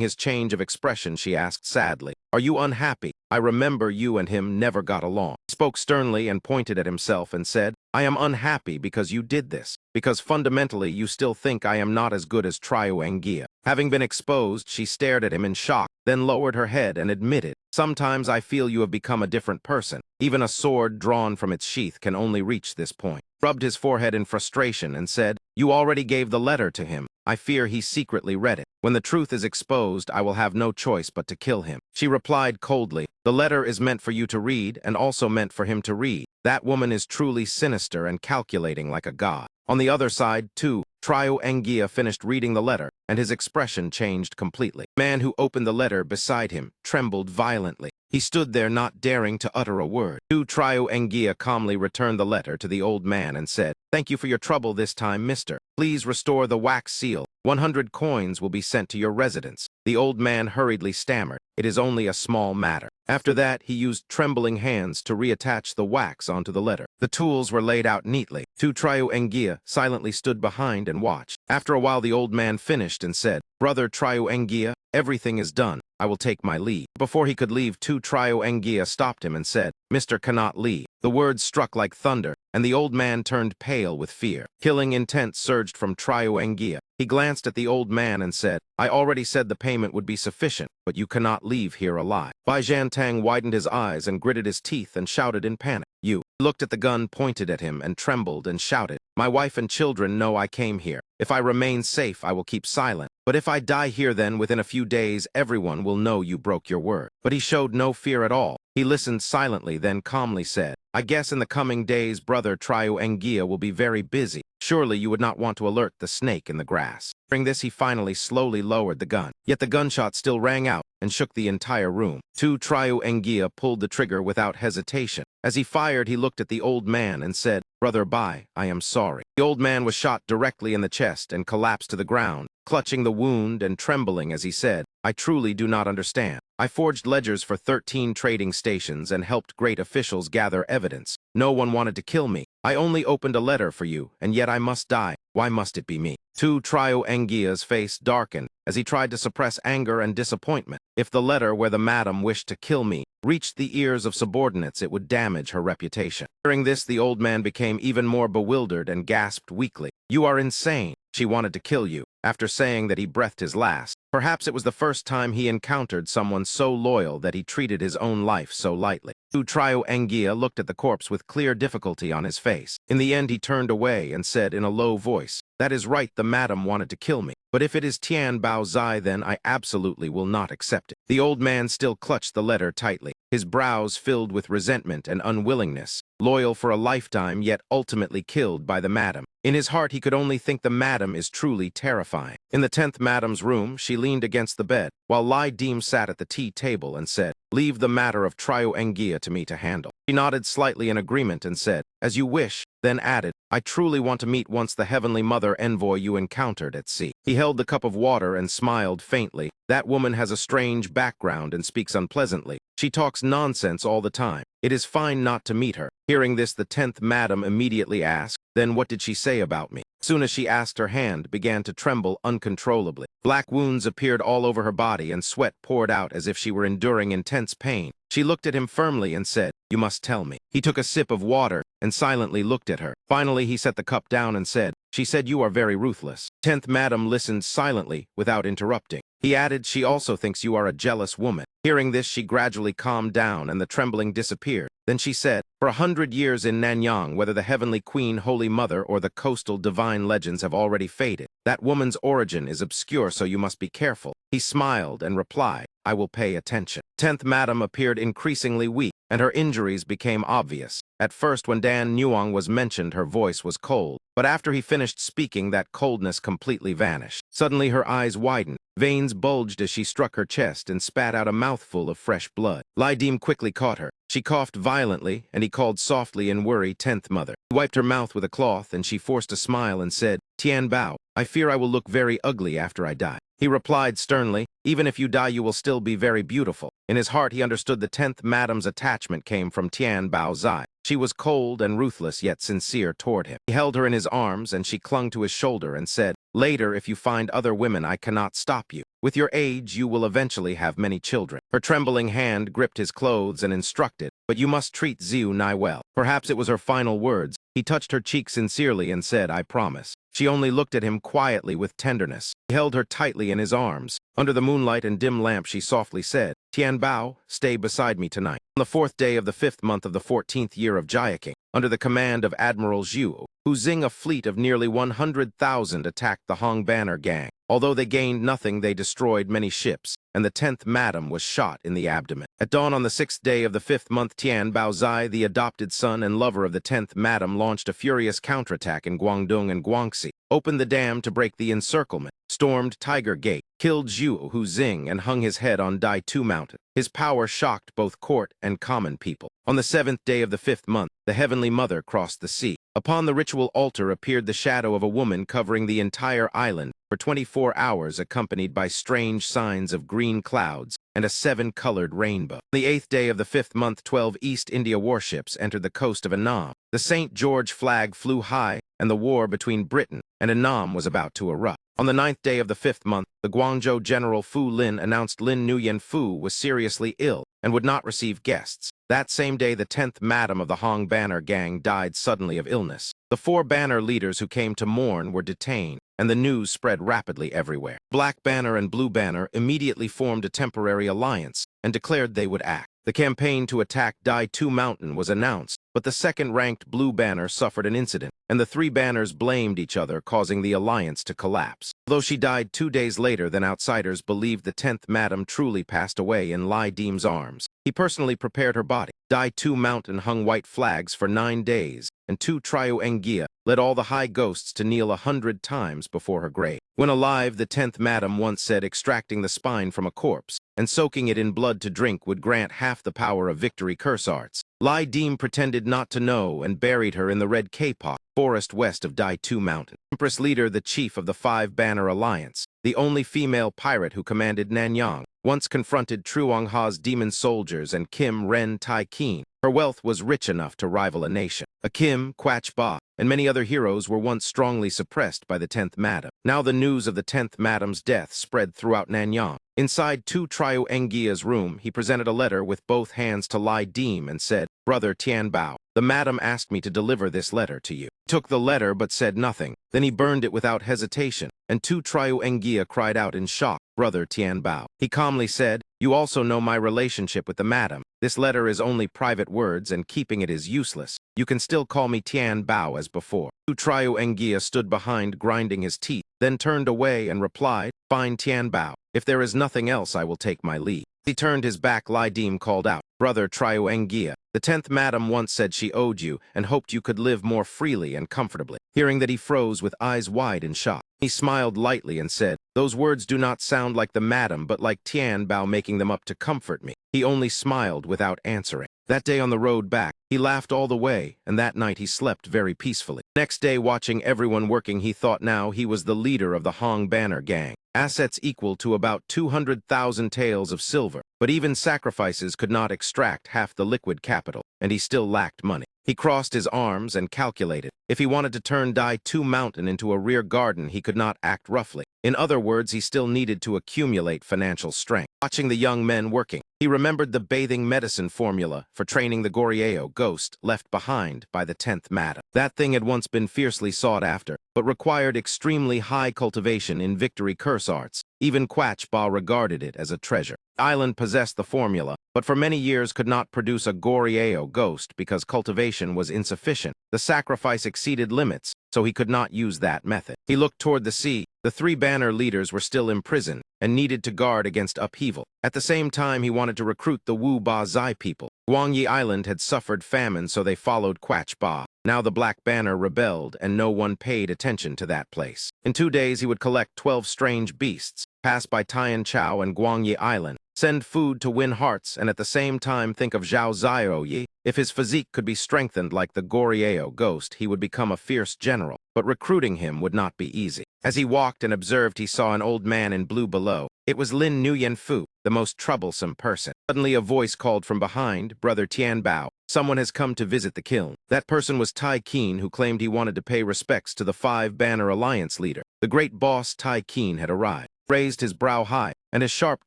his change of expression, she asked sadly, "Are you unhappy? I remember you and him never got along." He spoke sternly and pointed at himself and said, "I am unhappy because you did this, because fundamentally you still think I am not as good as Triu Engia." Having been exposed, she stared at him in shock, then lowered her head and admitted, "Sometimes I feel you have become a different person. Even a sword drawn from its sheath can only reach this point." Rubbed his forehead in frustration and said, "You already gave the letter to him. I fear he secretly read it. When the truth is exposed, I will have no choice but to kill him." She replied coldly, "The letter is meant for you to read and also meant for him to read. That woman is truly sinister and calculating like a god." On the other side, too, Triu Engia finished reading the letter, and his expression changed completely. The man who opened the letter beside him trembled violently. He stood there not daring to utter a word. Triu Engia calmly returned the letter to the old man and said, "Thank you for your trouble this time, mister. Please restore the wax seal. 100 coins will be sent to your residence." The old man hurriedly stammered, "It is only a small matter." After that, he used trembling hands to reattach the wax onto the letter. The tools were laid out neatly. Triu Engia silently stood behind and watched. After a while, the old man finished and said, "Brother Triu Engia, everything is done. I will take my leave." Before he could leave, Triu Engia stopped him and said, "Mr. cannot leave." The words struck like thunder, and the old man turned pale with fear. Killing intent surged from Triu Engia. He glanced at the old man and said, "I already said the payment would be sufficient, but you cannot leave here alive." Bai Jiantang widened his eyes and gritted his teeth and shouted in panic, "You!" He looked at the gun pointed at him and trembled and shouted, "My wife and children know I came here. If I remain safe, I will keep silent. But if I die here, then within a few days, everyone will know you broke your word." But he showed no fear at all. He listened silently, then calmly said, "I guess in the coming days, Brother Triu Engia will be very busy. Surely you would not want to alert the snake in the grass." During this, he finally slowly lowered the gun. Yet the gunshot still rang out and shook the entire room. Triu Engia pulled the trigger without hesitation. As he fired, he looked at the old man and said, "Brother Bai, I am sorry." The old man was shot directly in the chest and collapsed to the ground, clutching the wound and trembling as he said, "I truly do not understand. I forged ledgers for 13 trading stations and helped great officials gather evidence. No one wanted to kill me. I only opened a letter for you, and yet I must die. Why must it be me?" Triu Engia's face darkened as he tried to suppress anger and disappointment. If the letter where the madam wished to kill me reached the ears of subordinates, it would damage her reputation. Hearing this, the old man became even more bewildered and gasped weakly, "You are insane. She wanted to kill you." After saying that, he breathed his last. Perhaps it was the first time he encountered someone so loyal that he treated his own life so lightly. Triu Engia looked at the corpse with clear difficulty on his face. In the end, he turned away and said in a low voice, "That is right, the madam wanted to kill me. But if it is Tian Bao Zai, then I absolutely will not accept it." The old man still clutched the letter tightly, his brows filled with resentment and unwillingness. Loyal for a lifetime, yet ultimately killed by the madam. In his heart, he could only think the madam is truly terrifying. In the 10th madam's room, she leaned against the bed, while Lai Deem sat at the tea table and said, "Leave the matter of Triu Engia to me to handle." She nodded slightly in agreement and said, "As you wish," then added, "I truly want to meet once the Heavenly Mother envoy you encountered at sea." He held the cup of water and smiled faintly. "That woman has a strange background and speaks unpleasantly. She talks nonsense all the time. It is fine not to meet her." Hearing this, the 10th madam immediately asked, "Then what did she say about me?" Soon as she asked, her hand began to tremble uncontrollably. Black wounds appeared all over her body and sweat poured out as if she were enduring intense pain. She looked at him firmly and said, "You must tell me." He took a sip of water and silently looked at her. Finally, he set the cup down and said, "She said you are very ruthless." 10th madam listened silently without interrupting. He added, she also thinks you are a jealous woman. Hearing this, she gradually calmed down and the trembling disappeared. Then she said, for 100 years in Nanyang, whether the Heavenly Queen, Holy Mother, or the coastal divine legends have already faded. That woman's origin is obscure, so you must be careful. He smiled and replied, I will pay attention. 10th Madam appeared increasingly weak, and her injuries became obvious. At first, when Dan Nuong was mentioned, her voice was cold, but after he finished speaking, that coldness completely vanished. Suddenly, her eyes widened. Veins bulged as she struck her chest and spat out a mouthful of fresh blood. Lai Dim quickly caught her. She coughed violently, and he called softly in worry, 10th Mother. He wiped her mouth with a cloth, and she forced a smile and said, Tian Bao, I fear I will look very ugly after I die. He replied sternly, even if you die, you will still be very beautiful. In his heart, he understood the 10th Madam's attachment came from Tian Bao's eye. She was cold and ruthless, yet sincere toward him. He held her in his arms, and she clung to his shoulder and said, later, if you find other women, I cannot stop you. With your age, you will eventually have many children. Her trembling hand gripped his clothes and instructed, but you must treat Xiu Nai well. Perhaps it was her final words. He touched her cheek sincerely and said, I promise. She only looked at him quietly with tenderness. He held her tightly in his arms. Under the moonlight and dim lamp, she softly said, Tian Bao, stay beside me tonight. On the 4th day of the 5th month of the 14th year of Jiaqing, under the command of Admiral Zhu, Hu Xing, a fleet of nearly 100,000 attacked the Hong Banner gang. Although they gained nothing, they destroyed many ships, and the 10th Madam was shot in the abdomen. At dawn on the 6th day of the 5th month, Tian Baozai, the adopted son and lover of the 10th Madam, launched a furious counterattack in Guangdong and Guangxi, opened the dam to break the encirclement, stormed Tiger Gate, killed Zhu Hu Xing, and hung his head on Dai Tu Mountain. His power shocked both court and common people. On the 7th day of the 5th month, the Heavenly Mother crossed the sea. Upon the ritual altar appeared the shadow of a woman covering the entire island for 24 hours, accompanied by strange signs of green clouds and a 7-colored rainbow. On the 8th day of the 5th month, 12 East India warships entered the coast of Annam. The St. George flag flew high, and the war between Britain and Annam was about to erupt. On the 9th day of the 5th month, the Guangzhou General Fu Lin announced Lin Nuyen Fu was seriously ill and would not receive guests. That same day, the 10th Madam of the Hong Banner gang died suddenly of illness. The 4 banner leaders who came to mourn were detained, and the news spread rapidly everywhere. Black Banner and Blue Banner immediately formed a temporary alliance and declared they would act. The campaign to attack Dai Tu Mountain was announced, but the second-ranked Blue Banner suffered an incident, and the 3 banners blamed each other, causing the alliance to collapse. Although she died 2 days later than outsiders believed, the 10th Madam truly passed away in Lai Dim's arms. He personally prepared her body. Dai Tu Mountain hung white flags for 9 days, and Tu Triu Engia led all the high ghosts to kneel 100 times before her grave. When alive, the 10th Madam once said extracting the spine from a corpse and soaking it in blood to drink would grant half the power of victory curse arts. Lai Dim pretended not to know and buried her in the Red Kapok forest west of Dai Tu Mountain. Empress Leader, the chief of the 5-banner alliance, the only female pirate who commanded Nanyang, once confronted Truong Ha's demon soldiers and Kim Ren Tai Keen. Her wealth was rich enough to rival a nation. Kim, Quach Ba, and many other heroes were once strongly suppressed by the 10th Madam. Now the news of the 10th Madam's death spread throughout Nanyang. Inside Tu Triu Engia's room, he presented a letter with both hands to Lai Dim and said, Brother Tian Bao, the madam asked me to deliver this letter to you. He took the letter but said nothing. Then he burned it without hesitation, and Tu Triu Engia cried out in shock, Brother Tian Bao. He calmly said, you also know my relationship with the madam. This letter is only private words, and keeping it is useless. You can still call me Tian Bao as before. Tu Triu Engia stood behind, grinding his teeth, then turned away and replied, Fine, Tian Bao. If there is nothing else, I will take my leave. He turned his back. Lai Dim called out, Brother Triu Engia, the 10th Madam once said she owed you and hoped you could live more freely and comfortably. Hearing that, he froze with eyes wide in shock. He smiled lightly and said, those words do not sound like the madam, but like Tian Bao making them up to comfort me. He only smiled without answering. That day on the road back, he laughed all the way, and that night he slept very peacefully. Next day, watching everyone working, he thought now he was the leader of the Hong Banner gang. Assets equal to about 200,000 taels of silver, but even sacrifices could not extract half the liquid capital, and he still lacked money. He crossed his arms and calculated. If he wanted to turn Dai 2 Mountain into a rear garden, he could not act roughly. In other words, he still needed to accumulate financial strength. Watching the young men working, he remembered the bathing medicine formula for training the Goryeio ghost left behind by the 10th Madam. That thing had once been fiercely sought after, but required extremely high cultivation in victory curse arts. Even Quach Ba regarded it as a treasure. The island possessed the formula, but for many years could not produce a Goryeio ghost because cultivation was insufficient. The sacrifice exceeded limits, so he could not use that method. He looked toward the sea. The 3 banner leaders were still imprisoned and needed to guard against upheaval. At the same time, he wanted to recruit the Wu Ba Zai people. Guangyi Island had suffered famine, so they followed Quach Ba. Now the Black Banner rebelled, and no one paid attention to that place. In 2 days, he would collect 12 strange beasts, pass by Tian Chao and Guangyi Island, send food to win hearts, and at the same time think of Zhao Zioyi. If his physique could be strengthened like the Goryeio ghost, he would become a fierce general, but recruiting him would not be easy. As he walked and observed, he saw an old man in blue below. It was Lin Nuyen Fu, the most troublesome person. Suddenly a voice called from behind, "Brother Tian Bao, someone has come to visit the kiln." That person was Tai Keen, who claimed he wanted to pay respects to the 5 Banner Alliance leader. The great boss Tai Keen had arrived, raised his brow high, and his sharp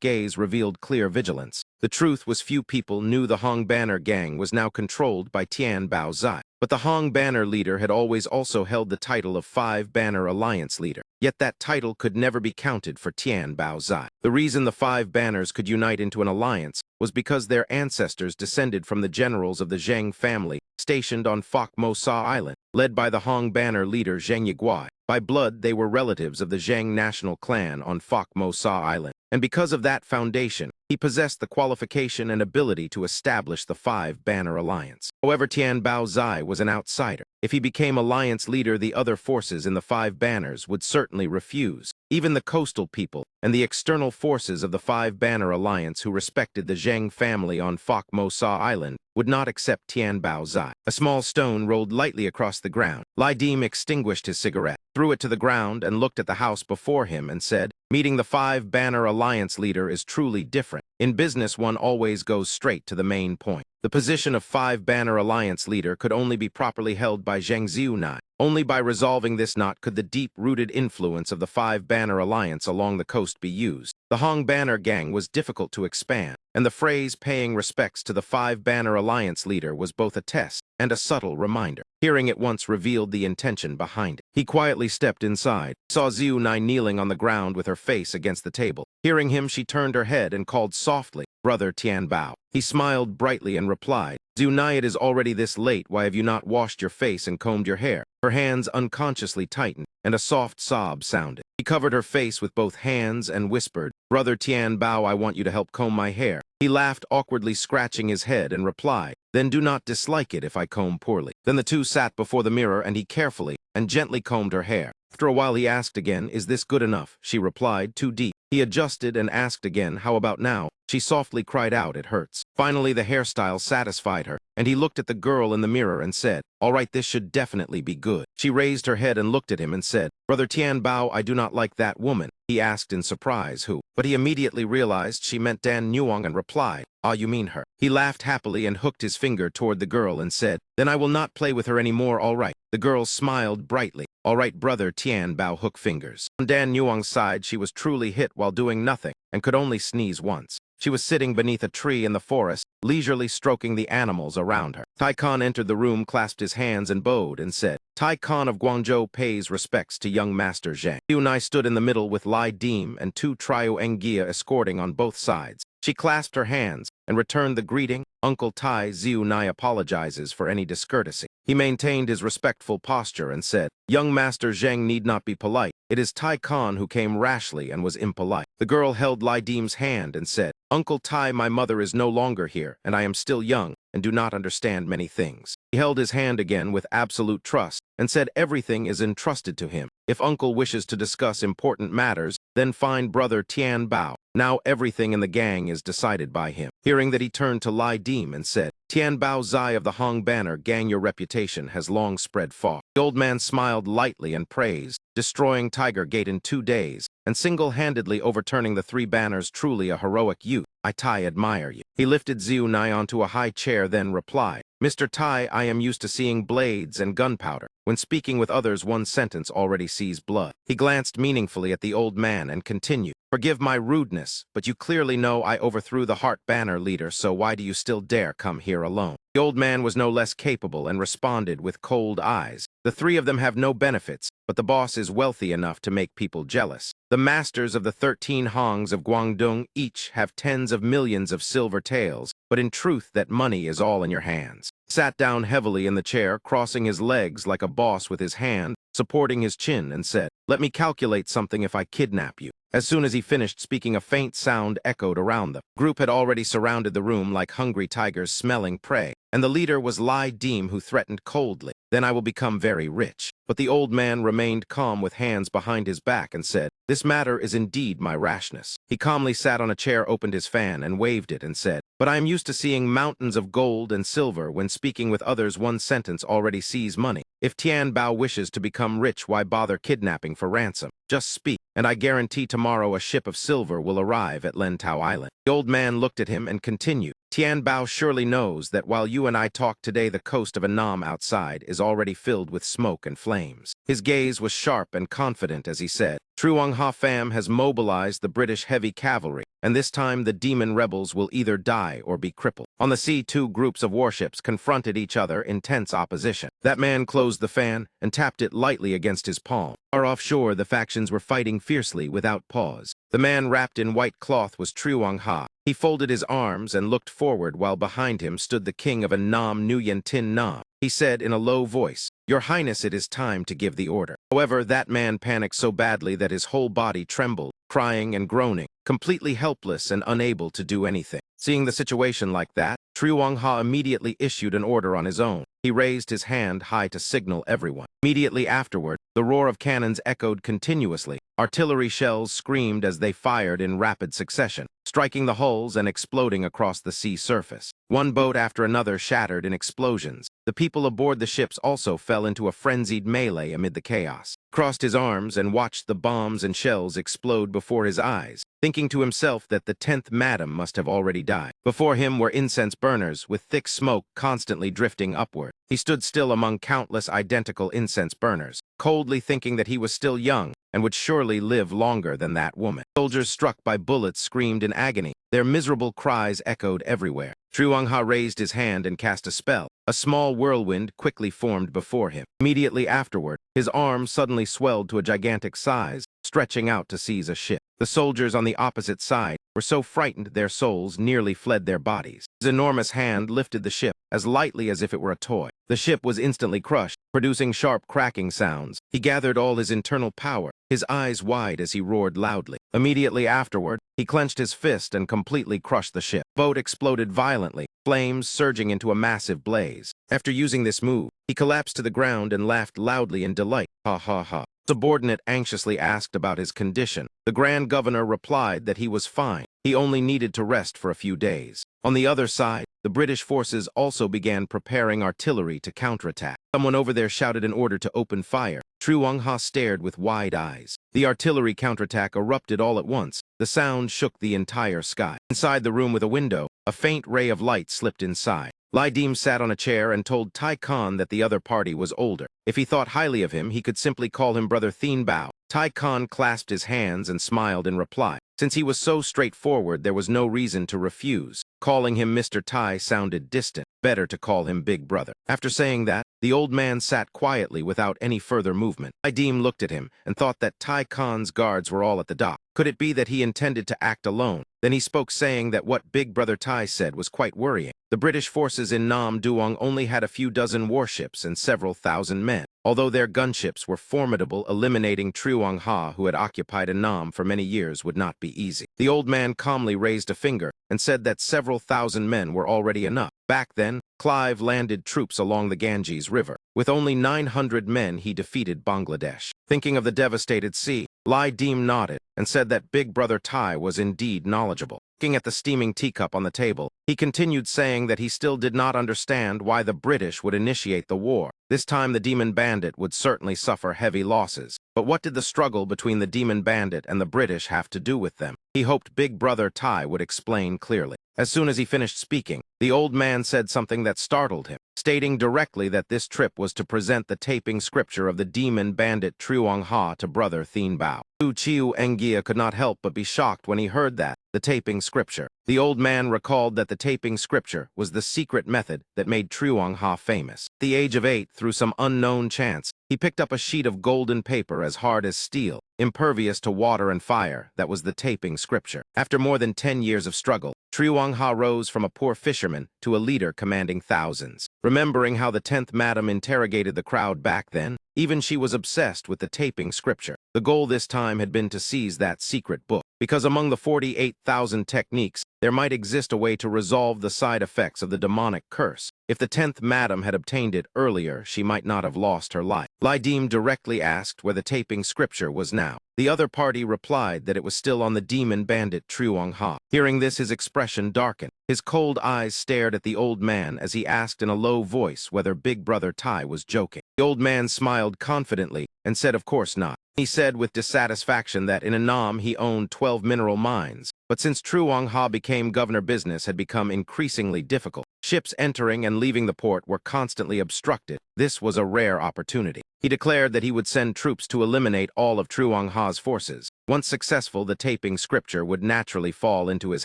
gaze revealed clear vigilance. The truth was few people knew the Hong Banner gang was now controlled by Tian Bao Zai. But the Hong Banner leader had always also held the title of 5 Banner Alliance leader. Yet that title could never be counted for Tian Bao Zai. The reason the 5 banners could unite into an alliance was because their ancestors descended from the generals of the Zheng family stationed on Fok Mo Sa Island, led by the Hong Banner leader Zheng Yiguai. By blood, they were relatives of the Zheng national clan on Fok Mo Sa Island. And because of that foundation, he possessed the qualification and ability to establish the 5 Banner Alliance. However, Tian Bao Zai was an outsider. If he became alliance leader, the other forces in the 5 banners would certainly refuse. Even the coastal people and the external forces of the 5 Banner Alliance who respected the Zheng family on Fok Mo Sa Island would not accept Tian Bao Zai. A small stone rolled lightly across the ground. Lai Dim extinguished his cigarette, threw it to the ground, and looked at the house before him and said, "Meeting the 5 Banner Alliance leader is truly different. In business, one always goes straight to the main point." The position of 5 Banner Alliance leader could only be properly held by Zheng Xiunai. Only by resolving this knot could the deep-rooted influence of the 5 Banner Alliance along the coast be used. The Hong Banner gang was difficult to expand, and the phrase paying respects to the 5 Banner Alliance leader was both a test and a subtle reminder. Hearing it once revealed the intention behind it. He quietly stepped inside, saw Xiunai kneeling on the ground with her face against the table. Hearing him, she turned her head and called softly, "Brother Tian Bao." He smiled brightly and replied, "Xiunai, it is already this late. Why have you not washed your face and combed your hair?" Her hands unconsciously tightened, and a soft sob sounded. He covered her face with both hands and whispered, "Brother Tian Bao, I want you to help comb my hair." He laughed awkwardly, scratching his head, and replied, "Then do not dislike it if I comb poorly." Then the two sat before the mirror, and he carefully and gently combed her hair. After a while he asked again, "Is this good enough?" She replied, "Too deep." He adjusted and asked again, "How about now?" She softly cried out, "It hurts." Finally, the hairstyle satisfied her, and he looked at the girl in the mirror and said, "All right, this should definitely be good." She raised her head and looked at him and said, "Brother Tian Bao, I do not like that woman." He asked in surprise, "Who?" But he immediately realized she meant Dan Nuong and replied, "Ah, you mean her." He laughed happily and hooked his finger toward the girl and said, "Then I will not play with her anymore, all right." The girl smiled brightly. "All right, brother Tian Bao, hook fingers." On Dan Nuong's side, she was truly hit while doing nothing and could only sneeze once. She was sitting beneath a tree in the forest, leisurely stroking the animals around her. Tai Khan entered the room, clasped his hands and bowed and said, "Tai Khan of Guangzhou pays respects to young Master Zheng." Xiunai stood in the middle with Lai Dim and 2 Trio Engia escorting on both sides. She clasped her hands and returned the greeting. "Uncle Tai, Xiunai apologizes for any discourtesy." He maintained his respectful posture and said, "Young Master Zheng need not be polite. It is Tai Khan who came rashly and was impolite." The girl held Lai Dim's hand and said, "Uncle Tai, my mother is no longer here, and I am still young and do not understand many things." He held his hand again with absolute trust and said, "Everything is entrusted to him. If uncle wishes to discuss important matters, then find brother Tian Bao. Now everything in the gang is decided by him." Hearing that, he turned to Lai Dim and said, "Tian Bao Zai of the Hong Banner gang, your reputation has long spread far." The old man smiled lightly and praised, "Destroying Tiger Gate in 2 days and single-handedly overturning the 3 banners, truly a heroic youth." I Tai admire you. He lifted Xiu Nai onto a high chair, then replied, Mr. Tai, I am used to seeing blades and gunpowder. When speaking with others, one sentence already sees blood. He glanced meaningfully at the old man and continued, Forgive my rudeness, but you clearly know I overthrew the Heart Banner leader, so why do you still dare come here alone? The old man was no less capable and responded with cold eyes. The three of them have no benefits, but the boss is wealthy enough to make people jealous. The masters of the 13 Hongs of Guangdong each have tens of millions of silver taels, but in truth that money is all in your hands. Sat down heavily in the chair, crossing his legs like a boss with his hand, supporting his chin, and said, Let me calculate something if I kidnap you. As soon as he finished speaking, a faint sound echoed around them. The group had already surrounded the room like hungry tigers smelling prey, and the leader was Lai Deem, who threatened coldly, Then I will become very rich. But the old man remained calm with hands behind his back and said, This matter is indeed my rashness. He calmly sat on a chair, opened his fan, and waved it and said, But I am used to seeing mountains of gold and silver. When speaking with others, one sentence already sees money. If Tian Bao wishes to become rich, why bother kidnapping for ransom? Just speak, and I guarantee tomorrow a ship of silver will arrive at Lentau Island. The old man looked at him and continued, Tian Bao surely knows that while you and I talk today, the coast of Annam outside is already filled with smoke and flames. His gaze was sharp and confident as he said, Truong Ha Pham has mobilized the British heavy cavalry, and this time the demon rebels will either die or be crippled. On the sea, two groups of warships confronted each other in tense opposition. That man closed the fan and tapped it lightly against his palm. Far offshore, the factions were fighting fiercely without pause. The man wrapped in white cloth was Truong Ha. He folded his arms and looked forward while behind him stood the king of Annam, Nguyen Tin Nam. He said in a low voice, Your Highness, it is time to give the order. However, that man panicked so badly that his whole body trembled, crying and groaning, completely helpless and unable to do anything. Seeing the situation like that, Truong Ha immediately issued an order on his own. He raised his hand high to signal everyone. Immediately afterward, the roar of cannons echoed continuously. Artillery shells screamed as they fired in rapid succession, striking the hulls and exploding across the sea surface. One boat after another shattered in explosions. The people aboard the ships also fell into a frenzied melee amid the chaos. Crossed his arms and watched the bombs and shells explode before his eyes, thinking to himself that the 10th madam must have already died. Before him were incense burners with thick smoke constantly drifting upward. He stood still among countless identical incense burners, coldly thinking that he was still young and would surely live longer than that woman. Soldiers struck by bullets screamed in agony. Their miserable cries echoed everywhere. Truong Ha raised his hand and cast a spell. A small whirlwind quickly formed before him. Immediately afterward, his arm suddenly swelled to a gigantic size, stretching out to seize a ship. The soldiers on the opposite side were so frightened their souls nearly fled their bodies. His enormous hand lifted the ship as lightly as if it were a toy. The ship was instantly crushed, producing sharp cracking sounds. He gathered all his internal power, his eyes wide as he roared loudly. Immediately afterward, he clenched his fist and completely crushed the ship. The boat exploded violently, flames surging into a massive blaze. After using this move, he collapsed to the ground and laughed loudly in delight. Ha ha ha. Subordinate anxiously asked about his condition. The Grand Governor replied that he was fine. He only needed to rest for a few days. On the other side, the British forces also began preparing artillery to counterattack. Someone over there shouted an order to open fire. Truong Ha stared with wide eyes. The artillery counterattack erupted all at once. The sound shook the entire sky. Inside the room with a window, a faint ray of light slipped inside. Lai Deem sat on a chair and told Tai Khan that the other party was older. If he thought highly of him, he could simply call him Brother Thien Bao. Tai Khan clasped his hands and smiled in reply. Since he was so straightforward, there was no reason to refuse. Calling him Mr. Tai sounded distant. Better to call him Big Brother. After saying that, the old man sat quietly without any further movement. Lai Deem looked at him and thought that Tai Khan's guards were all at the dock. Could it be that he intended to act alone? Then he spoke, saying that what Big Brother Tai said was quite worrying. The British forces in Nam Duong only had a few dozen warships and several thousand men. Although their gunships were formidable, eliminating Truong Ha, who had occupied Annam for many years, would not be easy. The old man calmly raised a finger and said that several thousand men were already enough. Back then, Clive landed troops along the Ganges River. With only 900 men, he defeated Bangladesh. Thinking of the devastated sea, Lai Deem nodded and said that Big Brother Tai was indeed knowledgeable. Looking at the steaming teacup on the table, He continued saying that he still did not understand why the British would initiate the war. This time the demon bandit would certainly suffer heavy losses. But what did the struggle between the demon bandit and the British have to do with them? He hoped Big Brother Tai would explain clearly. As soon as he finished speaking, the old man said something that startled him, stating directly that this trip was to present the taping scripture of the demon bandit Truong Ha to Brother Thien Bao. Tu Chiu Engia could not help but be shocked when he heard that, the taping scripture. The old man recalled that the taping scripture was the secret method that made Truong Ha famous. At the age of 8, through some unknown chance, he picked up a sheet of golden paper as hard as steel, impervious to water and fire, that was the taping scripture. After more than 10 years of struggle, Truong Ha rose from a poor fisherman to a leader commanding thousands. Remembering how the 10th Madam interrogated the crowd back then, even she was obsessed with the taping scripture. The goal this time had been to seize that secret book, because among the 48,000 techniques, there might exist a way to resolve the side effects of the demonic curse. If the 10th Madam had obtained it earlier, she might not have lost her life. Lai Dim directly asked where the taping scripture was now. The other party replied that it was still on the demon bandit Truong Ha. Hearing this, his expression darkened. His cold eyes stared at the old man as he asked in a low voice whether Big Brother Tai was joking. The old man smiled confidently and said of course not. He said with dissatisfaction that in Annam he owned 12 mineral mines, but since Truong Ha became governor, business had become increasingly difficult. Ships entering and leaving the port were constantly obstructed. This was a rare opportunity. He declared that he would send troops to eliminate all of Truong Ha's forces. Once successful, the taping scripture would naturally fall into his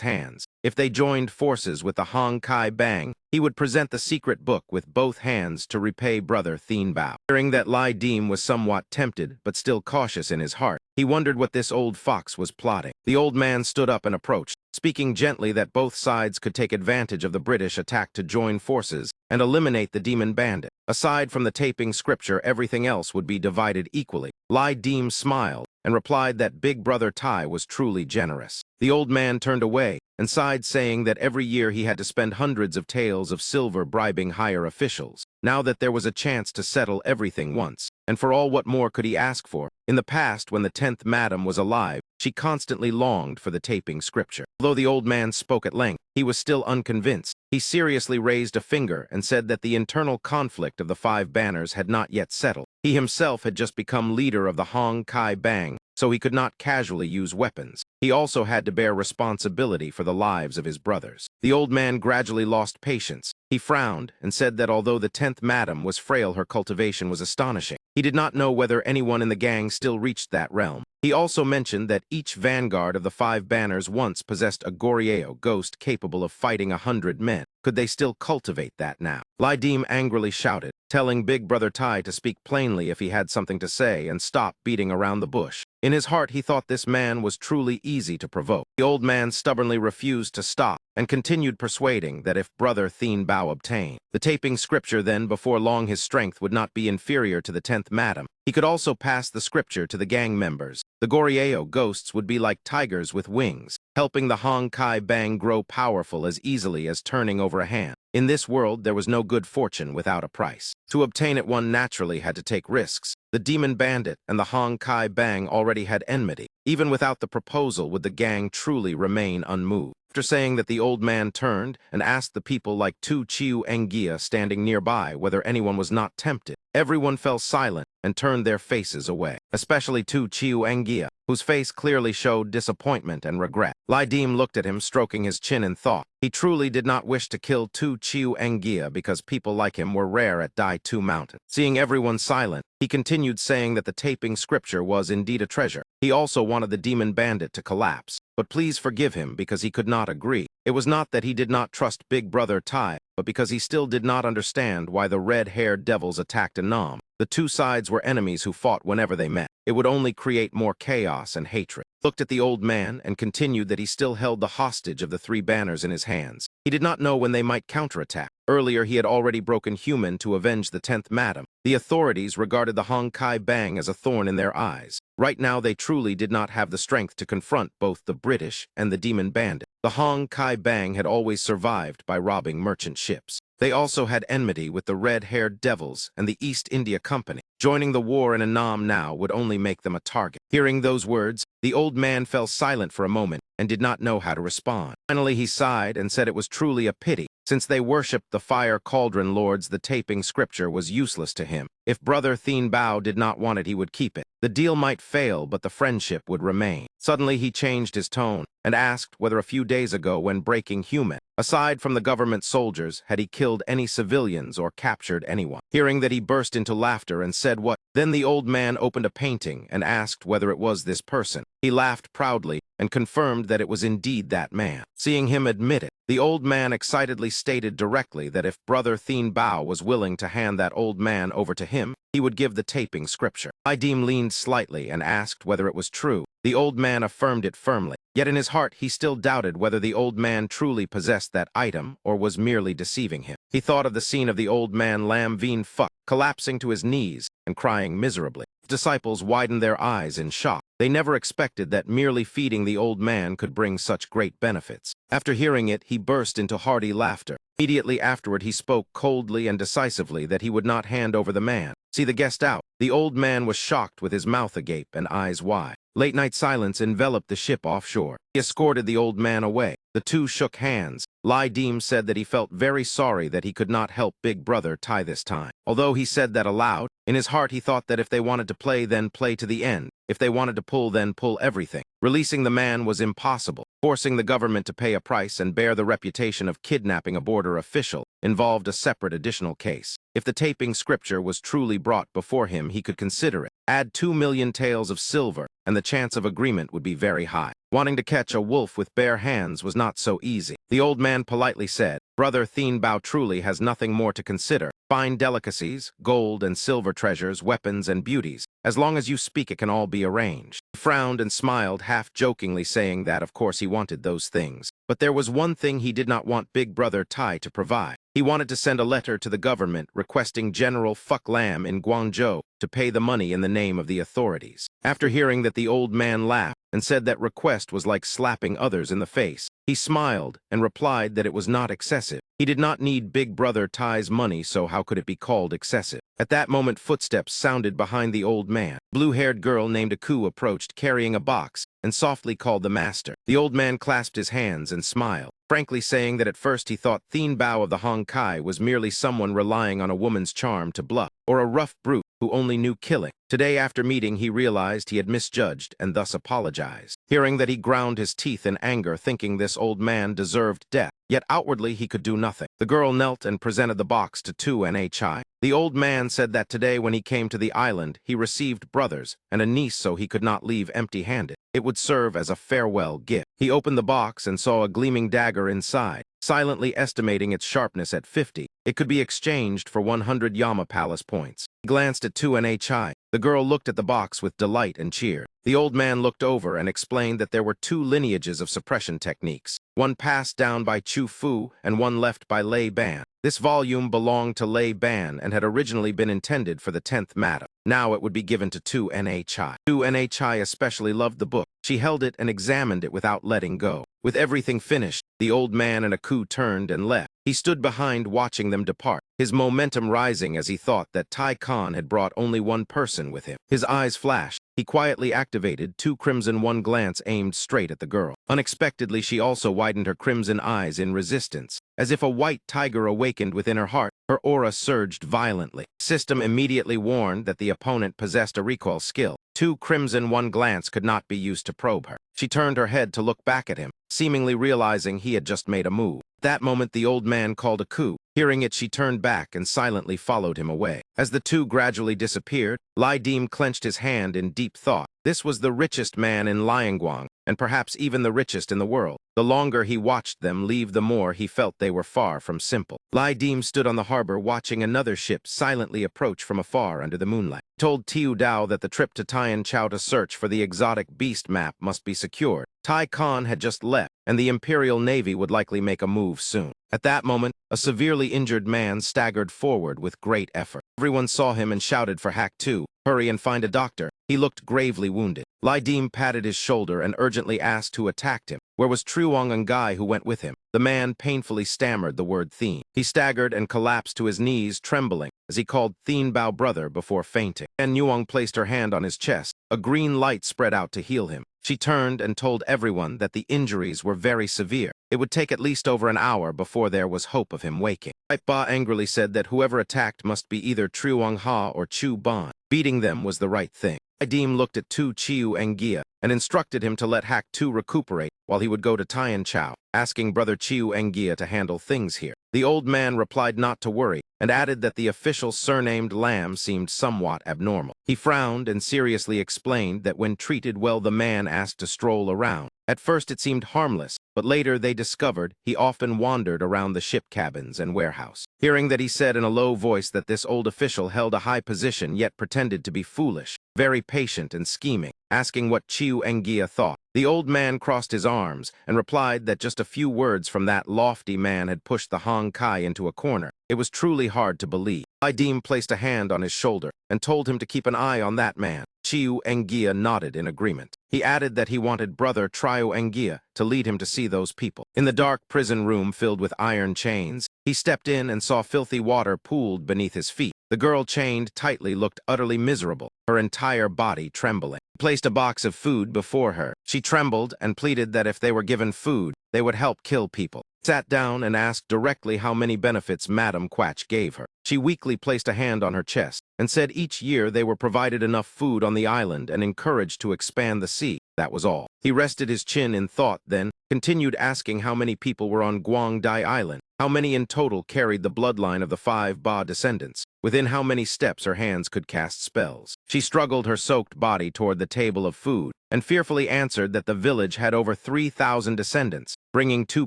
hands. If they joined forces with the Hong Kai Bang, he would present the secret book with both hands to repay Brother Thien Bao. Hearing that Lai Dim was somewhat tempted, but still cautious in his heart, he wondered what this old fox was plotting. The old man stood up and approached, speaking gently that both sides could take advantage of the British attack to join forces and eliminate the demon bandit. Aside from the taping scripture, everything else would be divided equally. Lai Dim smiled and replied that Big Brother Tai was truly generous. The old man turned away and sighed, saying that every year he had to spend hundreds of taels of silver bribing higher officials. Now that there was a chance to settle everything once, and for all, what more could he ask for? In the past, when the 10th Madam was alive, she constantly longed for the taping scripture. Although the old man spoke at length, he was still unconvinced. He seriously raised a finger and said that the internal conflict of the 5 banners had not yet settled. He himself had just become leader of the Hong Kai Bang, so he could not casually use weapons. He also had to bear responsibility for the lives of his brothers. The old man gradually lost patience. He frowned and said that although the 10th Madam was frail, her cultivation was astonishing. He did not know whether anyone in the gang still reached that realm. He also mentioned that each vanguard of the 5 banners once possessed a Gorieo ghost capable of fighting 100 men. Could they still cultivate that now? Lai Dim angrily shouted, telling Big Brother Tai to speak plainly if he had something to say and stop beating around the bush. In his heart, he thought this man was truly easy to provoke. The old man stubbornly refused to stop and continued persuading that if Brother Thien Bao obtained the taping scripture, then before long his strength would not be inferior to the 10th Madam. He could also pass the scripture to the gang members. The Gorieo ghosts would be like tigers with wings, helping the Hong Kai Bang grow powerful as easily as turning over a hand. In this world, there was no good fortune without a price. To obtain it, one naturally had to take risks. The demon bandit and the Hong Kai Bang already had enmity. Even without the proposal, would the gang truly remain unmoved? After saying that, the old man turned and asked the people like Tu Chiu Engia standing nearby whether anyone was not tempted. Everyone fell silent and turned their faces away, especially Tu Chiu Engia, whose face clearly showed disappointment and regret. Lai Dim looked at him, stroking his chin in thought. He truly did not wish to kill Tu Chiu Engia because people like him were rare at Dai Tu Mountain. Seeing everyone silent, he continued saying that the taping scripture was indeed a treasure. He also wanted the demon bandit to collapse, but please forgive him because he could not agree. It was not that he did not trust Big Brother Tai, but because he still did not understand why the red-haired devils attacked Annam. The two sides were enemies who fought whenever they met. It would only create more chaos and hatred. He looked at the old man and continued that he still held the hostage of the 3 banners in his hands. He did not know when they might counterattack. Earlier, he had already broken human to avenge the 10th Madam. The authorities regarded the Hong Kai Bang as a thorn in their eyes. Right now, they truly did not have the strength to confront both the British and the demon bandit. The Hong Kai Bang had always survived by robbing merchant ships. They also had enmity with the red-haired devils and the East India Company. Joining the war in Annam now would only make them a target. Hearing those words, the old man fell silent for a moment. and did not know how to respond. Finally, he sighed and said it was truly a pity. Since they worshipped the fire cauldron lords, the taping scripture was useless to him. If Brother Thien Bao did not want it, he would keep it. The deal might fail, but the friendship would remain. Suddenly, he changed his tone and asked whether a few days ago, when breaking human, aside from the government soldiers, had he killed any civilians or captured anyone. Hearing that, he burst into laughter and said, "What?" Then the old man opened a painting and asked whether it was this person. He laughed proudly and confirmed that it was indeed that man. Seeing him admit it, the old man excitedly stated directly that if Brother Thien Bao was willing to hand that old man over to him, he would give the taping scripture. Idim leaned slightly and asked whether it was true. The old man affirmed it firmly. Yet in his heart, he still doubted whether the old man truly possessed that item or was merely deceiving him. He thought of the scene of the old man Lam Veen Fuck collapsing to his knees and crying miserably. His disciples widened their eyes in shock. They never expected that merely feeding the old man could bring such great benefits. After hearing it, he burst into hearty laughter. Immediately afterward, he spoke coldly and decisively that he would not hand over the man. See the guest out. The old man was shocked with his mouth agape and eyes wide. Late-night silence enveloped the ship offshore. He escorted the old man away. The two shook hands. Lai Deem said that he felt very sorry that he could not help Big Brother Tai this time. Although he said that aloud, in his heart he thought that if they wanted to play, then play to the end. If they wanted to pull, then pull everything. Releasing the man was impossible. Forcing the government to pay a price and bear the reputation of kidnapping a border official involved a separate additional case. If the taping scripture was truly brought before him, he could consider it. Add 2 million taels of silver, and the chance of agreement would be very high. Wanting to catch a wolf with bare hands was not so easy. The old man politely said, "Brother Thien Bao truly has nothing more to consider. Fine delicacies, gold and silver treasures, weapons and beauties. As long as you speak, it can all be arranged." He frowned and smiled, half-jokingly saying that, of course, he wanted those things. But there was one thing he did not want Big Brother Tai to provide. He wanted to send a letter to the government requesting General Fuck Lam in Guangzhou to pay the money in the name of the authorities. After hearing that, the old man laughed and said that request was like slapping others in the face. He smiled and replied that it was not excessive. He did not need Big Brother Tai's money, so how could it be called excessive? At that moment, footsteps sounded behind the old man. A blue-haired girl named Aku approached, carrying a box, and softly called the master. The old man clasped his hands and smiled, frankly saying that at first he thought Thien Bao of the Hong Kai was merely someone relying on a woman's charm to bluff, or a rough brute who only knew killing. Today, after meeting, he realized he had misjudged and thus apologized. Hearing that, he ground his teeth in anger, thinking this old man deserved death. Yet outwardly he could do nothing. The girl knelt and presented the box to Tu Nhi. The old man said that today, when he came to the island, he received brothers and a niece, so he could not leave empty-handed. It would serve as a farewell gift. He opened the box and saw a gleaming dagger inside. Silently estimating its sharpness at 50, it could be exchanged for 100 Yama Palace points. He glanced at Tu Nhi. The girl looked at the box with delight and cheer. The old man looked over and explained that there were 2 lineages of suppression techniques, one passed down by Chu Fu and one left by Lei Ban. This volume belonged to Lei Ban and had originally been intended for the 10th madam. Now it would be given to Tu Nhi. Tu Nhi especially loved the book. She held it and examined it without letting go. With everything finished, the old man and Aku turned and left. He stood behind, watching them depart, his momentum rising as he thought that Tai Khan had brought only one person with him. His eyes flashed. He quietly activated 2 crimson, one glance aimed straight at the girl. Unexpectedly, she also widened her crimson eyes in resistance. As if a white tiger awakened within her heart, her aura surged violently. System immediately warned that the opponent possessed a recoil skill. 2 crimson, one glance could not be used to probe her. She turned her head to look back at him, seemingly realizing he had just made a move. At that moment, the old man called Aku. Hearing it, she turned back and silently followed him away. As the two gradually disappeared, Lai Deem clenched his hand in deep thought. This was the richest man in Liangguang, and perhaps even the richest in the world. The longer he watched them leave, the more he felt they were far from simple. Lai Deem stood on the harbor watching another ship silently approach from afar under the moonlight. He told Tiu Dao that the trip to Tian Chao to search for the exotic beast map must be secured. Tai Khan had just left, and the Imperial Navy would likely make a move soon. At that moment, a severely injured man staggered forward with great effort. Everyone saw him and shouted for Hack 2. Hurry and find a doctor. He looked gravely wounded. Lai Deem patted his shoulder and urgently asked who attacked him. Where was Truong and Guy who went with him? The man painfully stammered the word theme. He staggered and collapsed to his knees, trembling. as he called Thien Bao brother before fainting. And Nuong placed her hand on his chest. A green light spread out to heal him. She turned and told everyone that the injuries were very severe. It would take at least over an hour before there was hope of him waking. Ba angrily said that whoever attacked must be either Truong Ha or Chu Ban. Beating them was the right thing. Idim looked at Tu Chiu Engia and instructed him to let Hak Tu recuperate while he would go to Tian Chao, asking Brother Chiu Engia to handle things here. The old man replied not to worry and added that the official surnamed Lam seemed somewhat abnormal. He frowned and seriously explained that when treated well, the man asked to stroll around. At first it seemed harmless, but later they discovered he often wandered around the ship cabins and warehouse. Hearing that, he said in a low voice that this old official held a high position yet pretended to be foolish, very patient and scheming, asking what Chiu Engia thought. The old man crossed his arms and replied that just a few words from that lofty man had pushed the Hong Kai into a corner. It was truly hard to believe. Idim placed a hand on his shoulder and told him to keep an eye on that man. Chiu Engia nodded in agreement. He added that he wanted Brother Triu Engia to lead him to see those people. In the dark prison room filled with iron chains, he stepped in and saw filthy water pooled beneath his feet. The girl chained tightly looked utterly miserable, her entire body trembling. He placed a box of food before her. She trembled and pleaded that if they were given food, they would help kill people. Sat down and asked directly how many benefits Madam Quach gave her. She weakly placed a hand on her chest and said each year they were provided enough food on the island and encouraged to expand the sea. That was all. He rested his chin in thought, then continued asking how many people were on Guangdai Island, how many in total carried the bloodline of the 5 Ba descendants, within how many steps her hands could cast spells. She struggled her soaked body toward the table of food and fearfully answered that the village had over 3,000 descendants, bringing 2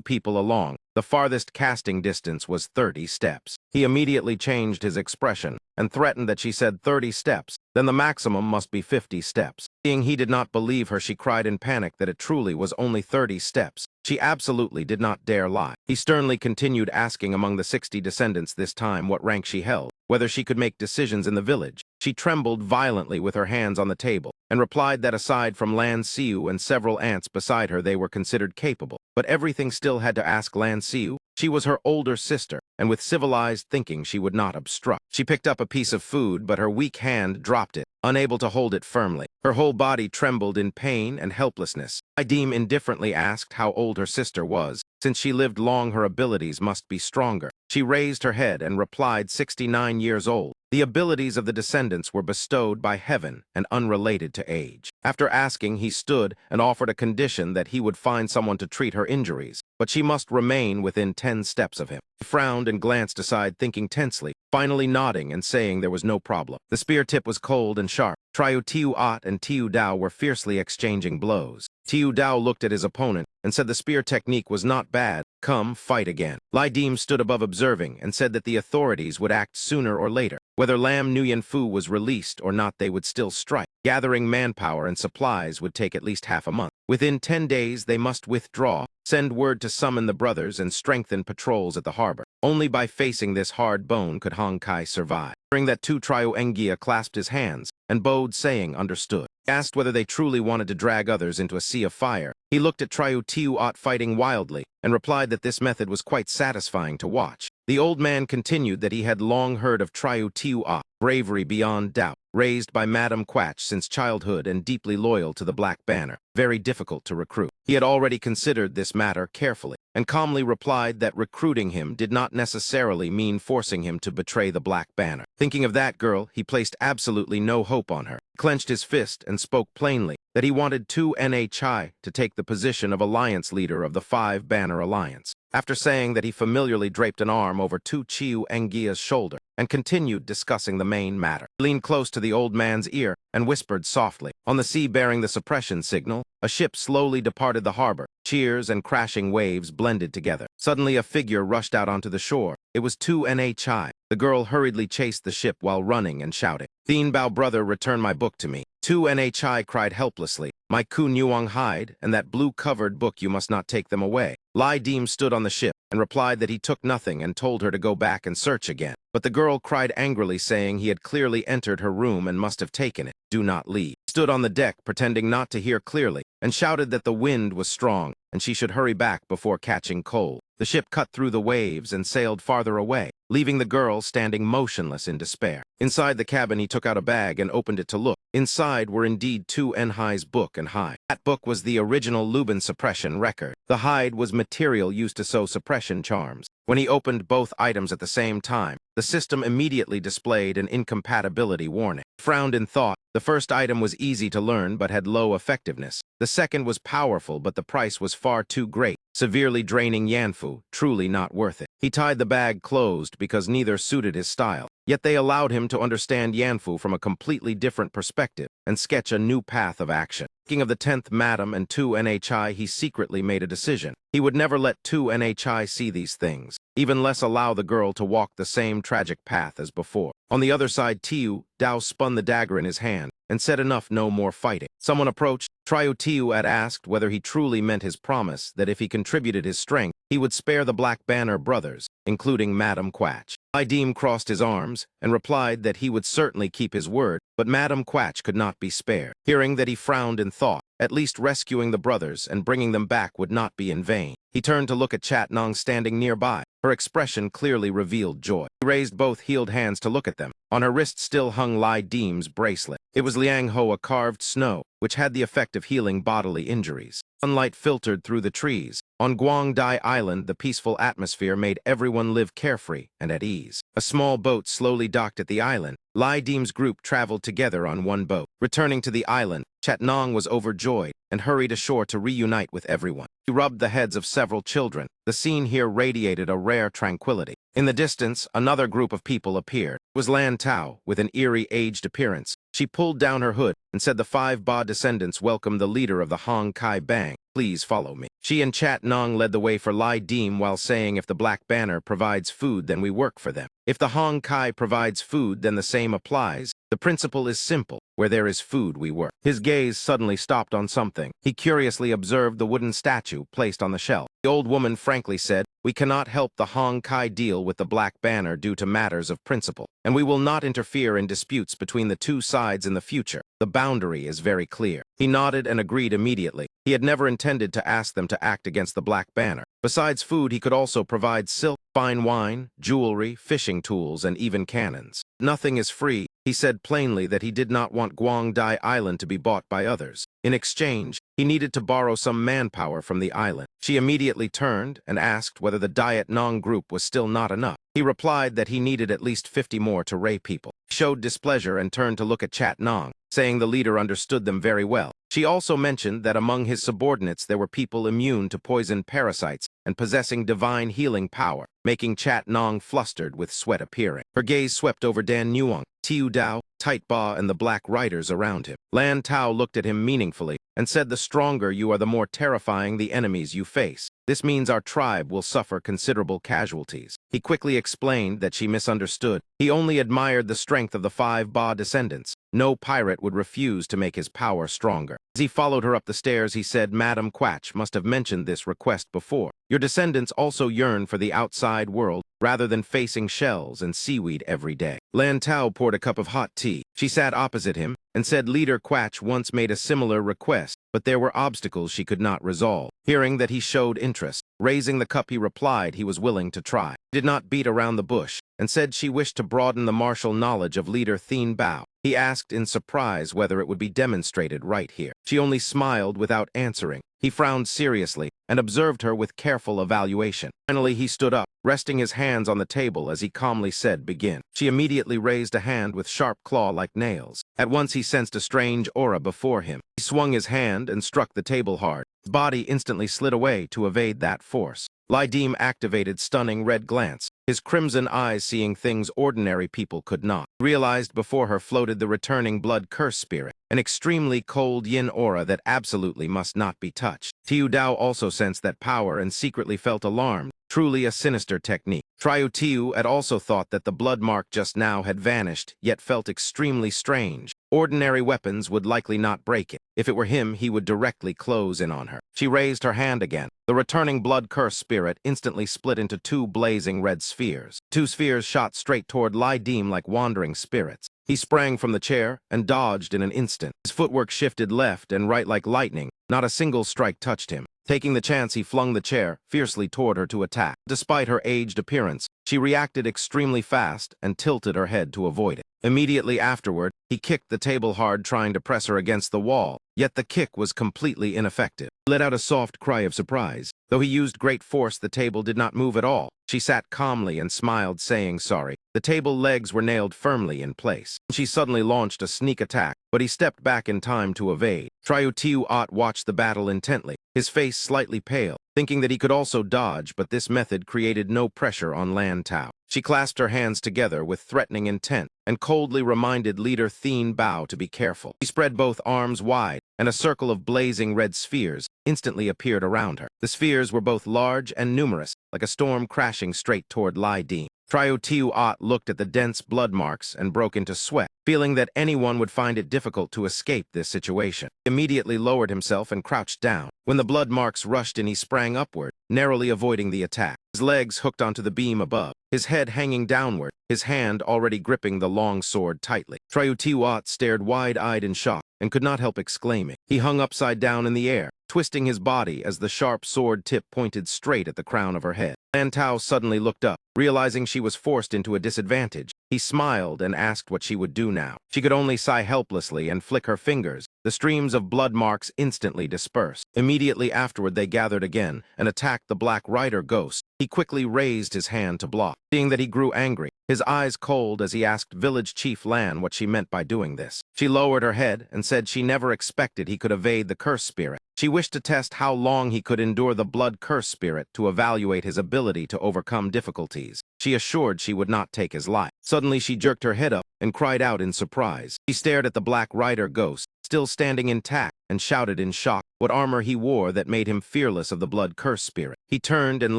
people along. The farthest casting distance was 30 steps. He immediately changed his expression and threatened that she said 30 steps, then the maximum must be 50 steps. Seeing he did not believe her, she cried in panic that it truly was only 30 steps. She absolutely did not dare lie. He sternly continued asking among the 60 descendants this time what rank she held, whether she could make decisions in the village. She trembled violently with her hands on the table and replied that aside from Lan Xiu and several aunts beside her, they were considered capable. But everything still had to ask Lan Xiu. She was her older sister, and with civilized thinking she would not obstruct. She picked up a piece of food, but her weak hand dropped it, unable to hold it firmly. Her whole body trembled in pain and helplessness. Idim indifferently asked how old her sister was. Since she lived long, her abilities must be stronger. She raised her head and replied 69 years old. The abilities of the descendants were bestowed by heaven and unrelated to age. After asking, he stood and offered a condition that he would find someone to treat her injuries, but she must remain within 10 steps of him. He frowned and glanced aside, thinking tensely, finally nodding and saying there was no problem. The spear tip was cold and sharp. Triu Tiu At and Tiu Dao were fiercely exchanging blows. Tiu Dao looked at his opponent and said the spear technique was not bad. Come, fight again. Lai Dim stood above observing and said that the authorities would act sooner or later. Whether Lam Nguyen Fu was released or not, they would still strike. Gathering manpower and supplies would take at least half a month. Within 10 days, they must withdraw, send word to summon the brothers, and strengthen patrols at the harbor. Only by facing this hard bone could Hong Kai survive. During that, Tu Triu Engia clasped his hands and bowed, saying understood. He asked whether they truly wanted to drag others into a sea of fire. He looked at Triu Tiu At fighting wildly and replied that this method was quite satisfying to watch. The old man continued that he had long heard of Triu Tiu At, bravery beyond doubt, raised by Madam Quach since childhood and deeply loyal to the Black Banner, very difficult to recruit. He had already considered this matter carefully and calmly replied that recruiting him did not necessarily mean forcing him to betray the Black Banner. Thinking of that girl, he placed absolutely no hope on her. He clenched his fist and spoke plainly that he wanted Tu Nhai to take the position of alliance leader of the 5 Banner Alliance. After saying that, he familiarly draped an arm over Tu Chiu Engia's shoulder and continued discussing the main matter. He leaned close to the old man's ear and whispered softly. On the sea bearing the suppression signal, a ship slowly departed the harbor. Cheers and crashing waves blended together. Suddenly a figure rushed out onto the shore. It was Tu Nhai. The girl hurriedly chased the ship while running and shouting, "Thien Bao brother, return my book to me." Tu Nhai cried helplessly, "My Ku Nuong hide, and that blue-covered book, you must not take them away." Lai Dim stood on the ship and replied that he took nothing and told her to go back and search again. But the girl cried angrily, saying he had clearly entered her room and must have taken it. Do not leave. He stood on the deck, pretending not to hear clearly, and shouted that the wind was strong and she should hurry back before catching cold. The ship cut through the waves and sailed farther away. leaving the girl standing motionless in despair. Inside the cabin, he took out a bag and opened it to look. Inside were indeed two Enhai's book and hide. That book was the original Lubin suppression record. The hide was material used to sew suppression charms. When he opened both items at the same time, the system immediately displayed an incompatibility warning. Frowned in thought, the first item was easy to learn but had low effectiveness. The second was powerful, but the price was far too great, severely draining Yanfu, truly not worth it. He tied the bag closed because neither suited his style. Yet they allowed him to understand Yanfu from a completely different perspective and sketch a new path of action. Thinking of the 10th Madam and 2 NHI, he secretly made a decision. He would never let 2 NHI see these things, even less allow the girl to walk the same tragic path as before. On the other side, Tiu Dao spun the dagger in his hand and said, "Enough, no more fighting." Someone approached. Tiu had asked whether he truly meant his promise that if he contributed his strength, he would spare the Black Banner brothers, including Madam Quatch. Idim crossed his arms and replied that he would certainly keep his word, but Madam Quatch could not be spared. Hearing that, he frowned in thought. At least rescuing the brothers and bringing them back would not be in vain. He turned to look at Chat Nong standing nearby. Her expression clearly revealed joy. He raised both healed hands to look at them. On her wrist still hung Lai Dim's bracelet. It was Liang Hoa carved snow, which had the effect of healing bodily injuries. Sunlight filtered through the trees. On Guangdai Island, the peaceful atmosphere made everyone live carefree and at ease. A small boat slowly docked at the island. Lai Dim's group traveled together on one boat. Returning to the island, Chat Nong was overjoyed and hurried ashore to reunite with everyone. He rubbed the heads of several children. The scene here radiated a rare tranquility. In the distance, another group of people appeared. It was Lan Tao, with an eerie, aged appearance. She pulled down her hood and said the 5 Ba descendants welcomed the leader of the Hong Kai Bang. "Please follow me." She and Chat Nong led the way for Lai Dim while saying, "If the Black Banner provides food, then we work for them. If the Hong Kai provides food, then the same applies. The principle is simple. Where there is food, we work." His gaze suddenly stopped on something. He curiously observed the wooden statue placed on the shelf. The old woman frankly said, "We cannot help the Hong Kai deal with the Black Banner due to matters of principle, and we will not interfere in disputes between the two sides in the future. The boundary is very clear." He nodded and agreed immediately. He had never intended to ask them to act against the Black Banner. Besides food, he could also provide silk, fine wine, jewelry, fishing tools, and even cannons. "Nothing is free." He said plainly that he did not want Guangdai Island to be bought by others. In exchange, he needed to borrow some manpower from the island. She immediately turned and asked whether the Diet Nong group was still not enough. He replied that he needed at least 50 more to Ray people. He showed displeasure and turned to look at Chat Nong, saying the leader understood them very well. She also mentioned that among his subordinates there were people immune to poison parasites and possessing divine healing power, making Chat Nong flustered with sweat appearing. Her gaze swept over Dan Nuong, Tiu Dao, Tight Ba, and the black riders around him. Lan Tao looked at him meaningfully and said, "The stronger you are, the more terrifying the enemies you face. This means our tribe will suffer considerable casualties." He quickly explained that she misunderstood. He only admired the strength of the 5 Ba descendants. No pirate would refuse to make his power stronger. As he followed her up the stairs, he said, "Madam Quatch must have mentioned this request before. Your descendants also yearn for the outside world, rather than facing shells and seaweed every day." Lan Tao poured a cup of hot tea. She sat opposite him and said Leader Quatch once made a similar request, but there were obstacles she could not resolve. Hearing that he showed interest, raising the cup, he replied he was willing to try. He did not beat around the bush and said she wished to broaden the martial knowledge of Leader Thien Bao. He asked in surprise whether it would be demonstrated right here. She only smiled without answering. He frowned seriously and observed her with careful evaluation. Finally, he stood up, resting his hands on the table as he calmly said, "Begin." She immediately raised a hand with sharp claw-like nails. At once he sensed a strange aura before him. He swung his hand and struck the table hard. His body instantly slid away to evade that force. Lai Dim activated stunning red glance, his crimson eyes seeing things ordinary people could not. He realized before her floated the returning blood curse spirit, an extremely cold yin aura that absolutely must not be touched. Tiu Dao also sensed that power and secretly felt alarmed. Truly a sinister technique. Tiu had also thought that the blood mark just now had vanished, yet felt extremely strange. Ordinary weapons would likely not break it. If it were him, he would directly close in on her. She raised her hand again. The returning blood curse spirit instantly split into 2 blazing red spheres. 2 spheres shot straight toward Lai Dim like wandering spirits. He sprang from the chair and dodged in an instant. His footwork shifted left and right like lightning. Not a single strike touched him. Taking the chance, he flung the chair fiercely toward her to attack. Despite her aged appearance, she reacted extremely fast and tilted her head to avoid it. Immediately afterward, he kicked the table hard, trying to press her against the wall, yet the kick was completely ineffective. He let out a soft cry of surprise. Though he used great force, the table did not move at all. She sat calmly and smiled, saying sorry. The table legs were nailed firmly in place. She suddenly launched a sneak attack, but he stepped back in time to evade. Triutiu-Ot watched the battle intently, his face slightly pale, thinking that he could also dodge, but this method created no pressure on Lan Tao. She clasped her hands together with threatening intent and coldly reminded leader Thien Bao to be careful. She spread both arms wide, and a circle of blazing red spheres instantly appeared around her. The spheres were both large and numerous, like a storm crashing straight toward Lai Ding. Triutiu-Ot looked at the dense blood marks and broke into sweat, feeling that anyone would find it difficult to escape this situation. He immediately lowered himself and crouched down. When the blood marks rushed in, he sprang upward, narrowly avoiding the attack. His legs hooked onto the beam above, his head hanging downward, his hand already gripping the long sword tightly. Triutiu-Ot stared wide-eyed in shock and could not help exclaiming. He hung upside down in the air, twisting his body as the sharp sword tip pointed straight at the crown of her head. Lan Tao suddenly looked up, realizing she was forced into a disadvantage. He smiled and asked what she would do now. She could only sigh helplessly and flick her fingers. The streams of blood marks instantly dispersed. Immediately afterward, they gathered again and attacked the Black Rider ghost. He quickly raised his hand to block. Seeing that he grew angry, his eyes cold as he asked Village Chief Lan what she meant by doing this. She lowered her head and said she never expected he could evade the curse spirit. She wished to test how long he could endure the blood curse spirit to evaluate his ability to overcome difficulties. She assured she would not take his life. Suddenly, she jerked her head up and cried out in surprise. She stared at the Black Rider ghost, still standing intact, and shouted in shock what armor he wore that made him fearless of the blood curse spirit. He turned and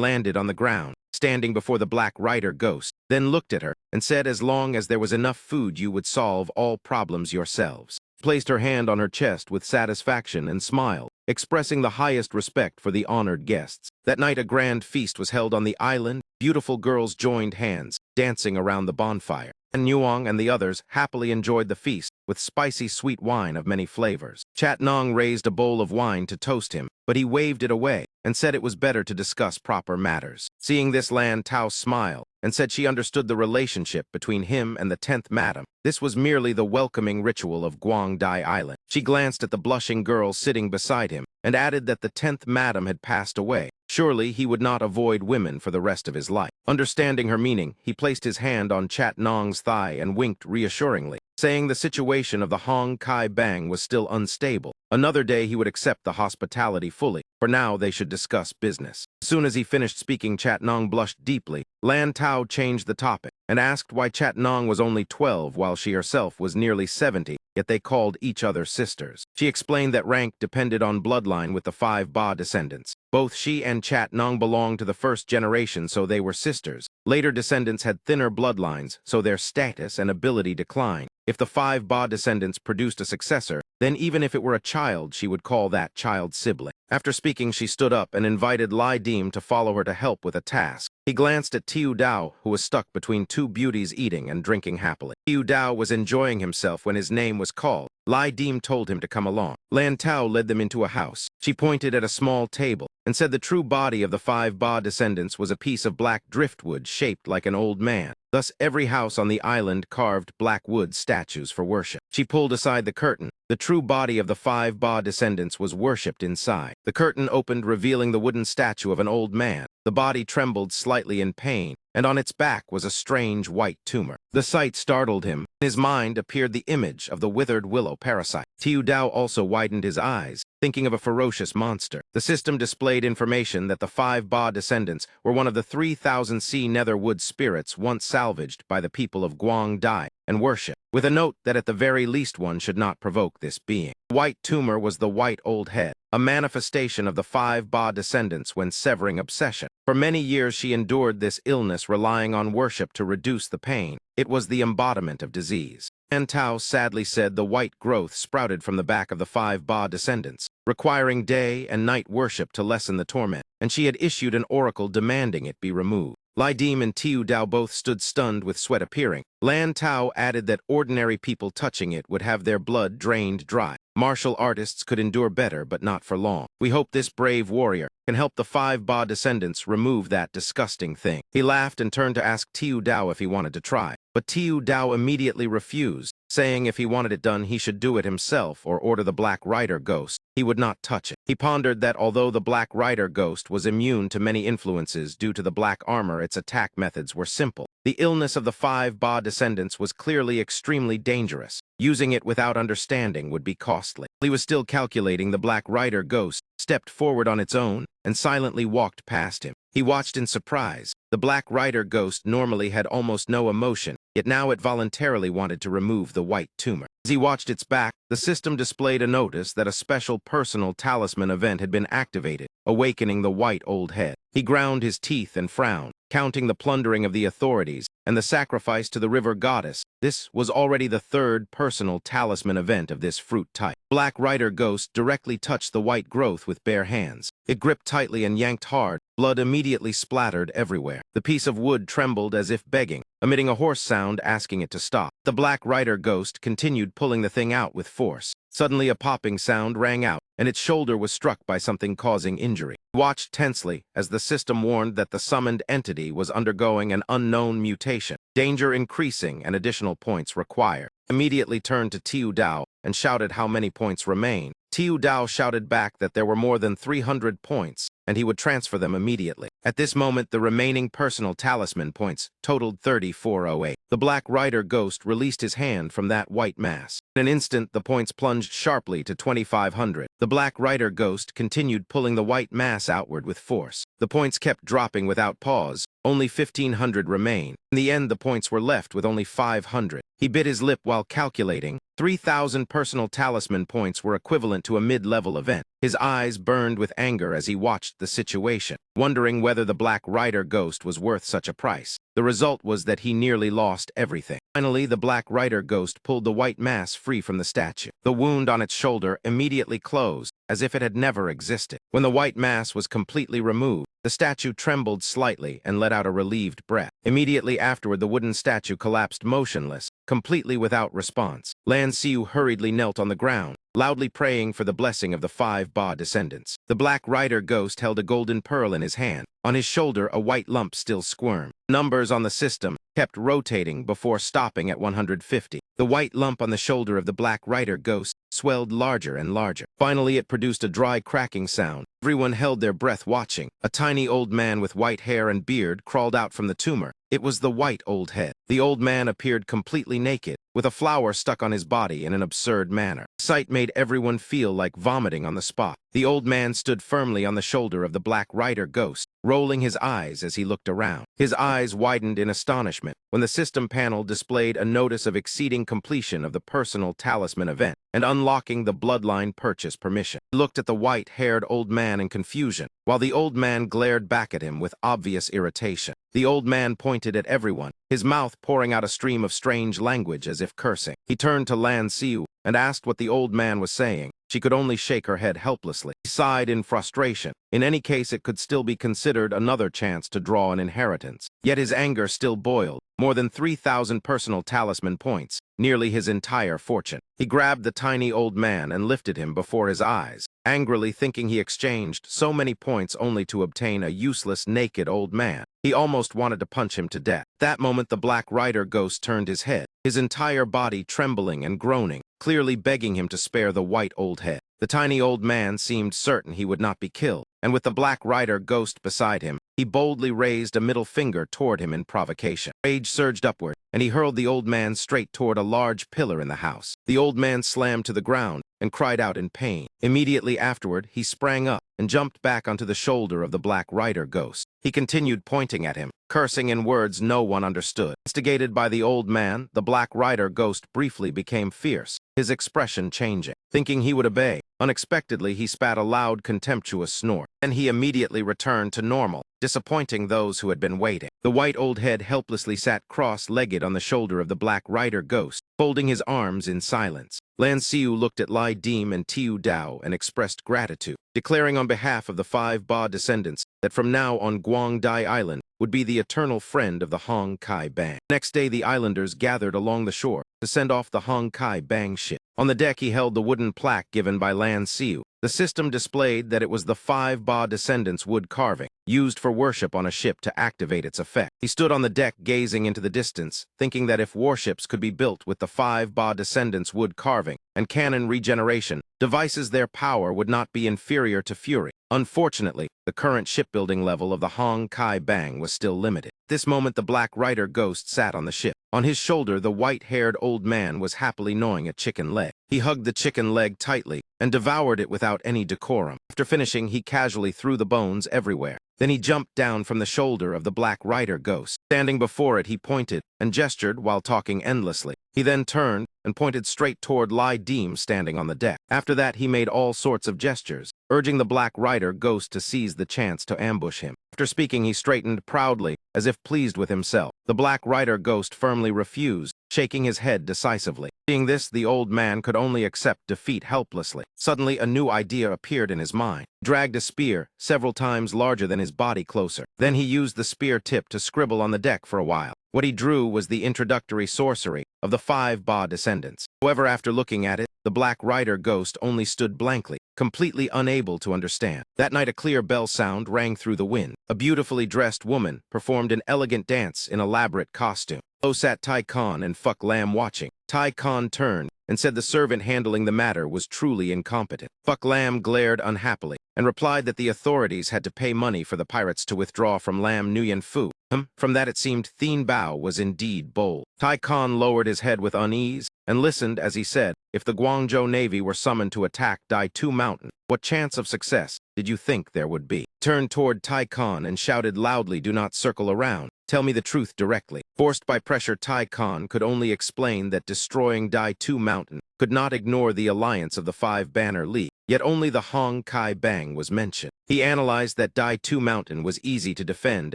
landed on the ground, standing before the Black Rider ghost, then looked at her and said, "As long as there was enough food, you would solve all problems yourselves." Placed her hand on her chest with satisfaction and smiled, expressing the highest respect for the honored guests. That night, a grand feast was held on the island. Beautiful girls joined hands, dancing around the bonfire. And Nuong and the others happily enjoyed the feast with spicy sweet wine of many flavors. Chat Nong raised a bowl of wine to toast him, but he waved it away and said it was better to discuss proper matters. Seeing this, Lan Tao smiled and said she understood the relationship between him and the 10th Madam. This was merely the welcoming ritual of Guangdai Island. She glanced at the blushing girl sitting beside him and added that the 10th Madam had passed away. Surely he would not avoid women for the rest of his life. Understanding her meaning, he placed his hand on Chat Nong's thigh and winked reassuringly, saying the situation of the Hong Kai Bang was still unstable. Another day he would accept the hospitality fully. For now, they should discuss business. As soon as he finished speaking, Chat Nong blushed deeply. Lan Tao changed the topic and asked why Chat Nong was only 12 while she herself was nearly 70, yet they called each other sisters. She explained that rank depended on bloodline with the 5 Ba descendants. Both she and Chat Nong belonged to the first generation, so they were sisters. Later descendants had thinner bloodlines, so their status and ability declined. If the 5 Ba descendants produced a successor, then even if it were a child, she would call that child's sibling. After speaking, she stood up and invited Lai Dim to follow her to help with a task. He glanced at Tiu Dao, who was stuck between two beauties eating and drinking happily. Tiu Dao was enjoying himself when his name was called. Lai Dim told him to come along. Lan Tao led them into a house. She pointed at a small table and said the true body of the 5 Ba descendants was a piece of black driftwood shaped like an old man. Thus, every house on the island carved black wood statues for worship. She pulled aside the curtain. The true body of the 5 Ba descendants was worshipped inside. The curtain opened, revealing the wooden statue of an old man. The body trembled slightly in pain, and on its back was a strange white tumor. The sight startled him. In his mind appeared the image of the withered willow parasite. Tiu Dao also widened his eyes, thinking of a ferocious monster. The system displayed information that the 5 Ba descendants were one of the 3,000 sea netherwood spirits once salvaged by the people of Guangdai and worship, with a note that at the very least one should not provoke this being. The white tumor was the white old head, a manifestation of the 5 Ba descendants when severing obsession. For many years she endured this illness, relying on worship to reduce the pain. It was the embodiment of disease. Lan Tao sadly said the white growth sprouted from the back of the 5 Ba descendants, requiring day and night worship to lessen the torment, and she had issued an oracle demanding it be removed. Lai Dim and Tiu Dao both stood stunned with sweat appearing. Lan Tao added that ordinary people touching it would have their blood drained dry. Martial artists could endure better, but not for long. We hope this brave warrior can help the 5 Ba descendants remove that disgusting thing. He laughed and turned to ask Tiu Dao if he wanted to try, but Tiu Dao immediately refused, saying if he wanted it done he should do it himself or order the Black Rider ghost. He would not touch it. He pondered that although the Black Rider ghost was immune to many influences due to the black armor, its attack methods were simple. The illness of the 5 Ba descendants was clearly extremely dangerous. Using it without understanding would be costly. He was still calculating. The Black Rider ghost stepped forward on its own and silently walked past him. He watched in surprise. The Black Rider ghost normally had almost no emotion, yet now it voluntarily wanted to remove the white tumor. As he watched its back, the system displayed a notice that a special personal talisman event had been activated, awakening the white old head. He ground his teeth and frowned, counting the plundering of the authorities and the sacrifice to the river goddess. This was already the 3rd personal talisman event of this fruit type. Black Rider ghost directly touched the white growth with bare hands. It gripped tightly and yanked hard. Blood immediately splattered everywhere. The piece of wood trembled as if begging, emitting a hoarse sound asking it to stop. The Black Rider ghost continued pulling the thing out with force. Suddenly a popping sound rang out, and its shoulder was struck by something causing injury. He watched tensely as the system warned that the summoned entity was undergoing an unknown mutation, danger increasing and additional points required. Immediately turned to Tiu Dao and shouted how many points remain. Tiu Dao shouted back that there were more than 300 points, and he would transfer them immediately. At this moment, the remaining personal talisman points totaled 3408. The Black Rider ghost released his hand from that white mass. In an instant, the points plunged sharply to 2500. The Black Rider ghost continued pulling the white mass outward with force. The points kept dropping without pause. Only 1500 remained. In the end, the points were left with only 500. He bit his lip while calculating. 3,000 personal talisman points were equivalent to a mid-level event. His eyes burned with anger as he watched the situation, wondering whether the Black Rider ghost was worth such a price. The result was that he nearly lost everything. Finally, the Black Rider ghost pulled the white mass free from the statue. The wound on its shoulder immediately closed, as if it had never existed. When the white mass was completely removed, the statue trembled slightly and let out a relieved breath. Immediately afterward, the wooden statue collapsed motionless, completely without response. Lan Xiu hurriedly knelt on the ground, loudly praying for the blessing of the 5 Ba descendants. The Black Rider ghost held a golden pearl in his hand. On his shoulder, a white lump still squirmed. Numbers on the system kept rotating before stopping at 150. The white lump on the shoulder of the Black Rider ghost swelled larger and larger. Finally, it produced a dry cracking sound. Everyone held their breath watching. A tiny old man with white hair and beard crawled out from the tumor. It was the white old head. The old man appeared completely naked, with a flower stuck on his body in an absurd manner. The sight made everyone feel like vomiting on the spot. The old man stood firmly on the shoulder of the Black Rider ghost, rolling his eyes as he looked around. His eyes widened in astonishment when the system panel displayed a notice of exceeding completion of the personal talisman event and unlocking the bloodline purchase permission. He looked at the white-haired old man in confusion, while the old man glared back at him with obvious irritation. The old man pointed at everyone, his mouth pouring out a stream of strange language as if cursing. He turned to Lan Xiu and asked what the old man was saying. She could only shake her head helplessly. He sighed in frustration. In any case, it could still be considered another chance to draw an inheritance. Yet his anger still boiled. More than 3,000 personal talisman points, nearly his entire fortune. He grabbed the tiny old man and lifted him before his eyes, angrily thinking he exchanged so many points only to obtain a useless, naked old man. He almost wanted to punch him to death. At that moment, the Black Rider ghost turned his head, his entire body trembling and groaning, clearly begging him to spare the white old head. The tiny old man seemed certain he would not be killed, and with the Black Rider ghost beside him, he boldly raised a middle finger toward him in provocation. Rage surged upward, and he hurled the old man straight toward a large pillar in the house. The old man slammed to the ground and cried out in pain. Immediately afterward, he sprang up and jumped back onto the shoulder of the Black Rider ghost. He continued pointing at him, cursing in words no one understood. Instigated by the old man, the Black Rider ghost briefly became fierce, his expression changing. Thinking he would obey, unexpectedly he spat a loud, contemptuous snort. Then he immediately returned to normal, disappointing those who had been waiting. The white old head helplessly sat cross-legged on the shoulder of the Black Rider ghost, folding his arms in silence. Lan Xiu looked at Lai Dim and Tiu Dao and expressed gratitude, declaring on behalf of the 5 Ba descendants that from now on Guangdai Island would be the eternal friend of the Hong Kai Bang. Next day, the islanders gathered along the shore to send off the Hong Kai Bang ship. On the deck, he held the wooden plaque given by Lan Xiu. The system displayed that it was the 5 Ba descendants' wood carving, used for worship on a ship to activate its effect. He stood on the deck gazing into the distance, thinking that if warships could be built with the 5 Ba descendants' wood carving and cannon regeneration, devices their power would not be inferior to fury. Unfortunately, the current shipbuilding level of the Hong Kai Bang was still limited. At this moment, the Black Rider ghost sat on the ship. On his shoulder, the white-haired old man was happily gnawing a chicken leg. He hugged the chicken leg tightly and devoured it without any decorum. After finishing, he casually threw the bones everywhere. Then he jumped down from the shoulder of the Black Rider ghost. Standing before it, he pointed and gestured while talking endlessly. He then turned and pointed straight toward Lai Dim standing on the deck. After that, he made all sorts of gestures, urging the Black Rider ghost to seize the chance to ambush him. After speaking, he straightened proudly, as if pleased with himself. The Black Rider ghost firmly refused, shaking his head decisively. Seeing this, the old man could only accept defeat helplessly. Suddenly, a new idea appeared in his mind. He dragged a spear, several times larger than his body, closer. Then he used the spear tip to scribble on the deck for a while. What he drew was the introductory sorcery of the 5 Ba descendants. However, after looking at it, the Black Rider ghost only stood blankly, completely unable to understand. That night, a clear bell sound rang through the wind. A beautifully dressed woman performed an elegant dance in elaborate costume. Below sat Tai Khan and Fuck Lam watching. Tai Khan turned and said the servant handling the matter was truly incompetent. Fuck Lam glared unhappily and replied that the authorities had to pay money for the pirates to withdraw from Lam Nguyen Phu. From that, it seemed Thien Bao was indeed bold. Tai Khan lowered his head with unease and listened as he said, if the Guangzhou Navy were summoned to attack Dai Tu Mountain, what chance of success did you think there would be? He turned toward Tai Khan and shouted loudly, do not circle around. Tell me the truth directly. Forced by pressure, Tai Khan could only explain that destroying Dai Tu Mountain could not ignore the alliance of the 5 Banner League, yet only the Hong Kai Bang was mentioned. He analyzed that Dai Tu Mountain was easy to defend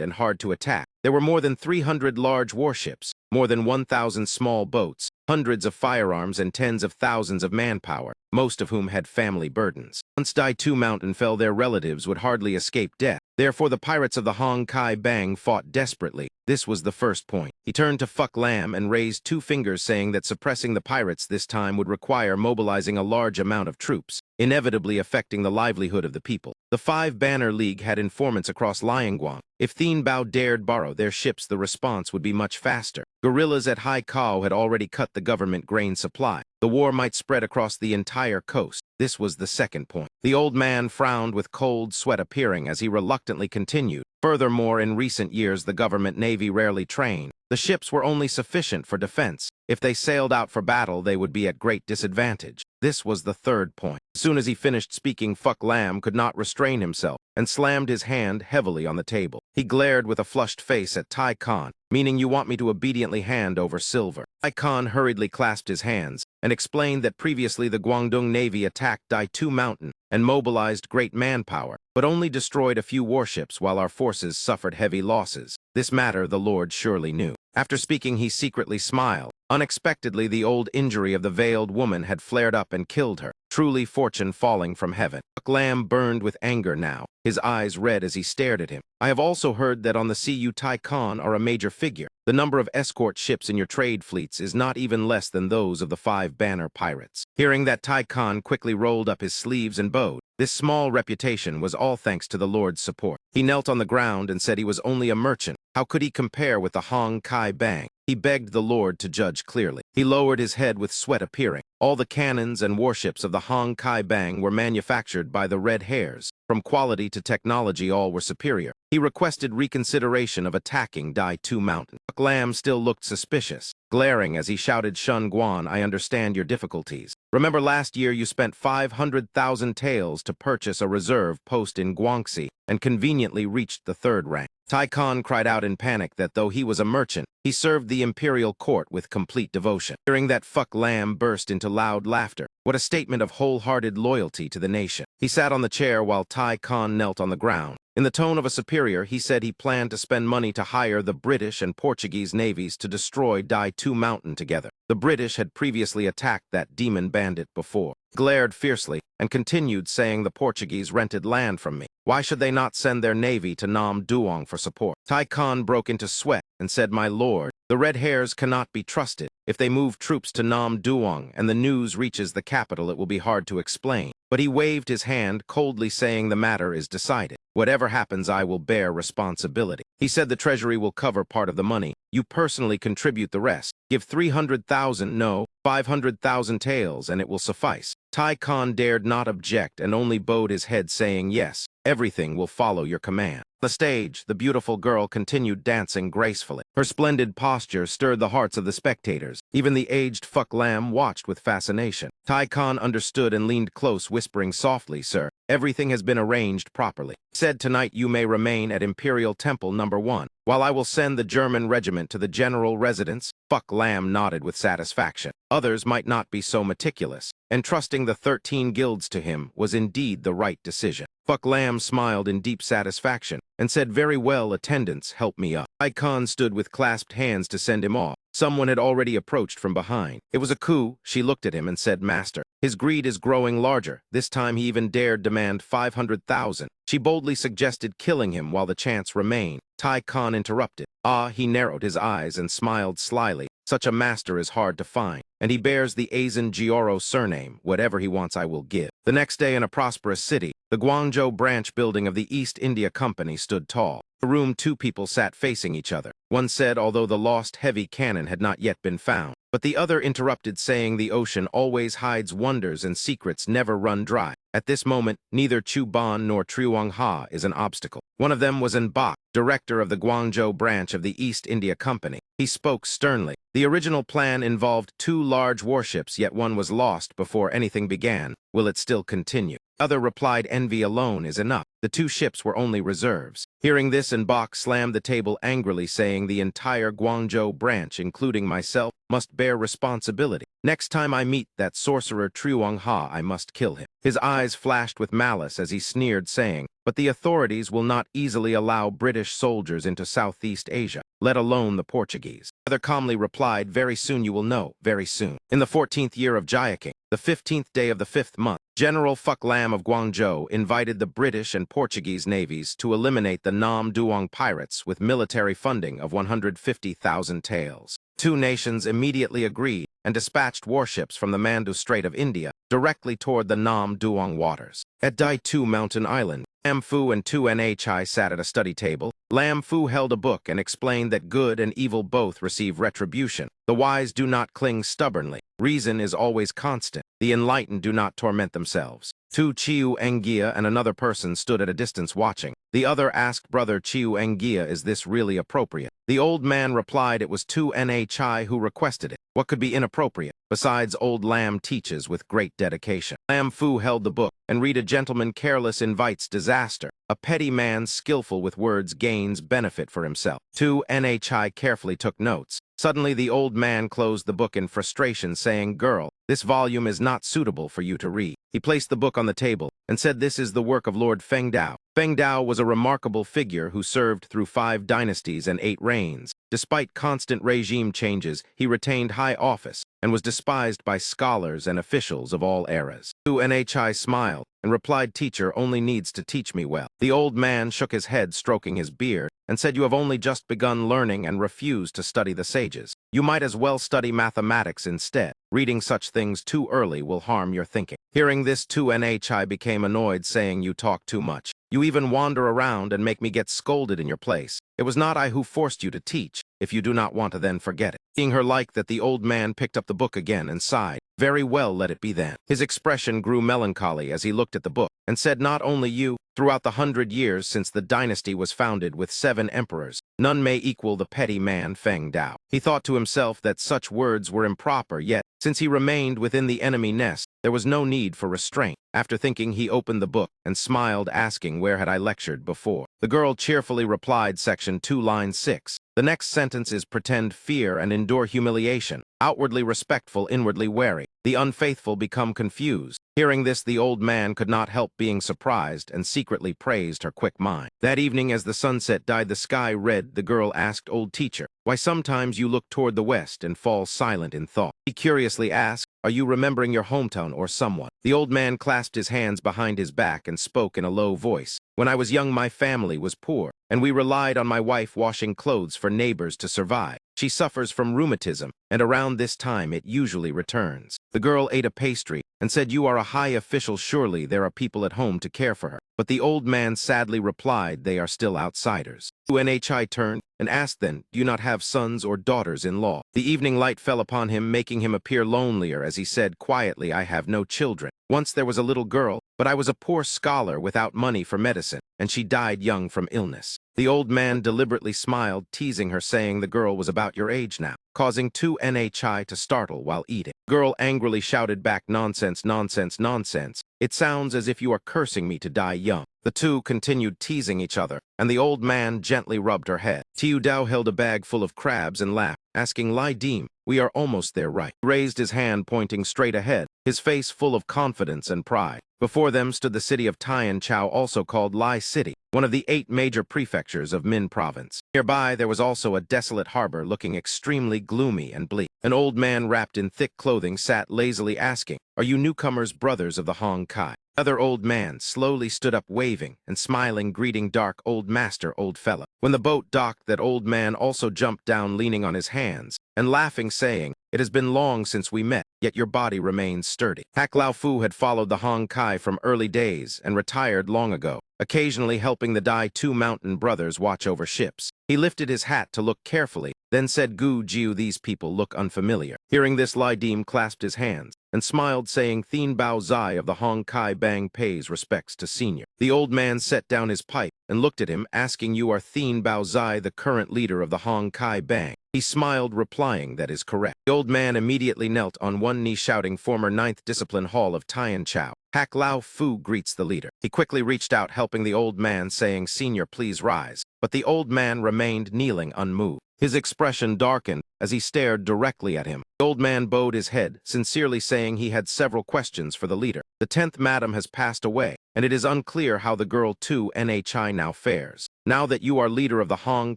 and hard to attack. There were more than 300 large warships, more than 1,000 small boats, hundreds of firearms, and tens of thousands of manpower, most of whom had family burdens. Once Dai Tu Mountain fell, their relatives would hardly escape death. Therefore, the pirates of the Hong Kai Bang fought desperately. This was the first point. He turned to Fuck Lam and raised 2 fingers, saying that suppressing the pirates this time would require mobilizing a large amount of troops, inevitably affecting the livelihood of the people. The 5 Banner League had informants across Liangguang. If Thien Bao dared borrow their ships, the response would be much faster. Guerrillas at Hai Kao had already cut the government grain supply. The war might spread across the entire coast. This was the second point. The old man frowned with cold sweat appearing as he reluctantly continued. Furthermore, in recent years, the government navy rarely trained. The ships were only sufficient for defense. If they sailed out for battle, they would be at great disadvantage. This was the third point. As soon as he finished speaking, Fuck Lam could not restrain himself and slammed his hand heavily on the table. He glared with a flushed face at Tai Khan, meaning, you want me to obediently hand over silver. Tai Khan hurriedly clasped his hands and explained that previously the Guangdong Navy attacked Dai Tu Mountain and mobilized great manpower, but only destroyed a few warships while our forces suffered heavy losses. This matter the Lord surely knew. After speaking, he secretly smiled. Unexpectedly, the old injury of the veiled woman had flared up and killed her. Truly fortune falling from heaven. Fuck Lam burned with anger now, his eyes red as he stared at him. I have also heard that on the sea you Tai Khan are a major figure. The number of escort ships in your trade fleets is not even less than those of the 5 Banner pirates. Hearing that, Tai Khan quickly rolled up his sleeves and bowed. This small reputation was all thanks to the Lord's support. He knelt on the ground and said he was only a merchant. How could he compare with the Hong Kai Bang? He begged the Lord to judge clearly. He lowered his head with sweat appearing. All the cannons and warships of the Hong Kai Bang were manufactured by the Red Hairs. From quality to technology, all were superior. He requested reconsideration of attacking Dai Tu Mountain. Fuck Lam still looked suspicious, glaring as he shouted, Shun Guan, I understand your difficulties. Remember last year you spent 500,000 taels to purchase a reserve post in Guangxi and conveniently reached the 3rd rank. Tai Khan cried out in panic that though he was a merchant, he served the imperial court with complete devotion. Hearing that, Fuck Lam burst into loud laughter. What a statement of wholehearted loyalty to the nation. He sat on the chair while Tai Khan knelt on the ground. In the tone of a superior, he said he planned to spend money to hire the British and Portuguese navies to destroy Dai 2 Mountain together. The British had previously attacked that demon bandit before, glared fiercely, and continued saying the Portuguese rented land from me. Why should they not send their navy to Nam Duong for support? Tai Khan broke into sweat and said, "My lord, the red hairs cannot be trusted. If they move troops to Nam Duong and the news reaches the capital, it will be hard to explain." But he waved his hand, coldly saying the matter is decided. Whatever happens, I will bear responsibility. He said the treasury will cover part of the money. You personally contribute the rest. Give 300,000, no, 500,000 taels, and it will suffice. Tai Khan dared not object and only bowed his head, saying, "Yes, everything will follow your command." On the stage, the beautiful girl continued dancing gracefully. Her splendid posture stirred the hearts of the spectators. Even the aged Fuck Lam watched with fascination. Tai Khan understood and leaned close, whispering softly, "Sir, everything has been arranged properly. Said tonight you may remain at Imperial Temple No. 1, while I will send the German regiment to the general residence." Fuck Lam nodded with satisfaction. Others might not be so meticulous. Entrusting the 13 guilds to him was indeed the right decision. Fuck Lam smiled in deep satisfaction and said, "Very well, attendants, help me up." Tai Khan stood with clasped hands to send him off. Someone had already approached from behind. It was a coup. She looked at him and said, "Master, his greed is growing larger. This time he even dared demand 500,000. She boldly suggested killing him while the chance remained. Tai Khan interrupted. He narrowed his eyes and smiled slyly. Such a master is hard to find, and he bears the Azen Gioro surname. Whatever he wants, I will give. The next day in a prosperous city, the Guangzhou branch building of the East India Company stood tall. In a room, two people sat facing each other. One said, although the lost heavy cannon had not yet been found, but the other interrupted, saying the ocean always hides wonders and secrets never run dry. At this moment, neither Chu Ban nor Triuang Ha is an obstacle. One of them was En Bok, director of the Guangzhou branch of the East India Company. He spoke sternly. The original plan involved 2 large warships, yet one was lost before anything began. Will it still continue? Other replied, envy alone is enough. The 2 ships were only reserves. Hearing this, En Bok slammed the table angrily, saying the entire Guangzhou branch, including myself, must bear responsibility. Next time I meet that sorcerer Triuang Ha, I must kill him. His eyes flashed with malice as he sneered, saying, but the authorities will not easily allow British soldiers into Southeast Asia, let alone the Portuguese. The other calmly replied, very soon you will know, very soon. In the 14th year of Jiaking, the 15th day of the 5th month, General Fuck Lam of Guangzhou invited the British and Portuguese navies to eliminate the Nam Duong pirates with military funding of 150,000 taels. 2 nations immediately agreed and dispatched warships from the Mandu Strait of India directly toward the Nam Duong waters. At Dai 2 Mountain Island, Lam Fu and 2 Nhi sat at a study table. Lam Fu held a book and explained that good and evil both receive retribution. The wise do not cling stubbornly. Reason is always constant. The enlightened do not torment themselves. 2 Chiu Engia and another person stood at a distance watching. The other asked brother Chiu Engia, is this really appropriate? The old man replied it was 2 Nhi who requested it. What could be inappropriate? Besides, old Lam teaches with great dedication. Lam Fu held the book and read, a gentleman careless invites disaster. A petty man skillful with words gains benefit for himself. 2 Nhi carefully took notes. Suddenly the old man closed the book in frustration, saying, girl, this volume is not suitable for you to read. He placed the book on the table and said, this is the work of Lord Feng Dao. Feng Dao was a remarkable figure who served through 5 dynasties and 8 reigns. Despite constant regime changes, he retained high office and was despised by scholars and officials of all eras. 2 Nhi smiled and replied, teacher only needs to teach me well. The old man shook his head, stroking his beard, and said, you have only just begun learning and refuse to study the sages. You might as well study mathematics instead. Reading such things too early will harm your thinking. Hearing this, 2 Nhi became annoyed, saying, you talk too much. You even wander around and make me get scolded in your place. It was not I who forced you to teach. If you do not want to, then forget it. Seeing her like that, the old man picked up the book again and sighed. Very well, let it be then. His expression grew melancholy as he looked at the book and said, not only you, throughout the 100 years since the dynasty was founded with 7 emperors, none may equal the petty man Feng Dao. He thought to himself that such words were improper, yet, since he remained within the enemy nest, there was no need for restraint. After thinking, he opened the book and smiled, asking, where had I lectured before? The girl cheerfully replied, section 2, line 6. The next sentence is, pretend fear and endure humiliation. Outwardly respectful, inwardly wary. The unfaithful become confused. Hearing this, the old man could not help being surprised and secretly praised her quick mind. That evening, as the sunset dyed the sky red, the girl asked old teacher, "Why sometimes you look toward the west and fall silent in thought?" He curiously asked, "Are you remembering your hometown or someone?" The old man clasped his hands behind his back and spoke in a low voice. "When I was young, my family was poor, and we relied on my wife washing clothes for neighbors to survive. She suffers from rheumatism, and around this time it usually returns." The girl ate a pastry and said, "You are a high official, surely there are people at home to care for her." But the old man sadly replied, "They are still outsiders." UNHI turned and asked then, "Do you not have sons or daughters-in-law?" The evening light fell upon him, making him appear lonelier as he said quietly, "I have no children. Once there was a little girl, but I was a poor scholar without money for medicine, and she died young from illness." The old man deliberately smiled, teasing her, saying the girl was about your age now, causing 2NHI to startle while eating. The girl angrily shouted back, "Nonsense, nonsense, nonsense. It sounds as if you are cursing me to die young." The two continued teasing each other, and the old man gently rubbed her head. Tiu Dao held a bag full of crabs and laughed, asking, "Lai Dim, we are almost there, right?" He raised his hand, pointing straight ahead, his face full of confidence and pride. Before them stood the city of Tian Chao, also called Lai City, one of the 8 major prefectures of Min Province. Nearby, there was also a desolate harbor looking extremely gloomy and bleak. An old man wrapped in thick clothing sat lazily asking, "Are you newcomers brothers of the Hong Kai?" Another old man slowly stood up, waving and smiling, greeting dark old master, old fella. When the boat docked, that old man also jumped down, leaning on his hands and laughing, saying, "It has been long since we met, yet your body remains sturdy." Hak Lao Fu had followed the Hong Kai from early days and retired long ago, occasionally helping the Dai 2 mountain brothers watch over ships. He lifted his hat to look carefully, then said, "Gu Jiu, these people look unfamiliar." Hearing this, Lai Dim clasped his hands and smiled, saying, "Thien Bao Zai of the Hong Kai Bang pays respects to senior." The old man set down his pipe and looked at him, asking, "You are Thien Bao Zai, the current leader of the Hong Kai Bang?" He smiled, replying, "That is correct." The old man immediately knelt on one knee, shouting, "Former 9th Discipline Hall of Tian Chao. Hak Lao Fu greets the leader." He quickly reached out, helping the old man, saying, "Senior, please rise." But the old man remained kneeling, unmoved. His expression darkened as he stared directly at him. The old man bowed his head, sincerely saying he had several questions for the leader. "The 10th madam has passed away, and it is unclear how the girl 2NHI now fares. Now that you are leader of the Hong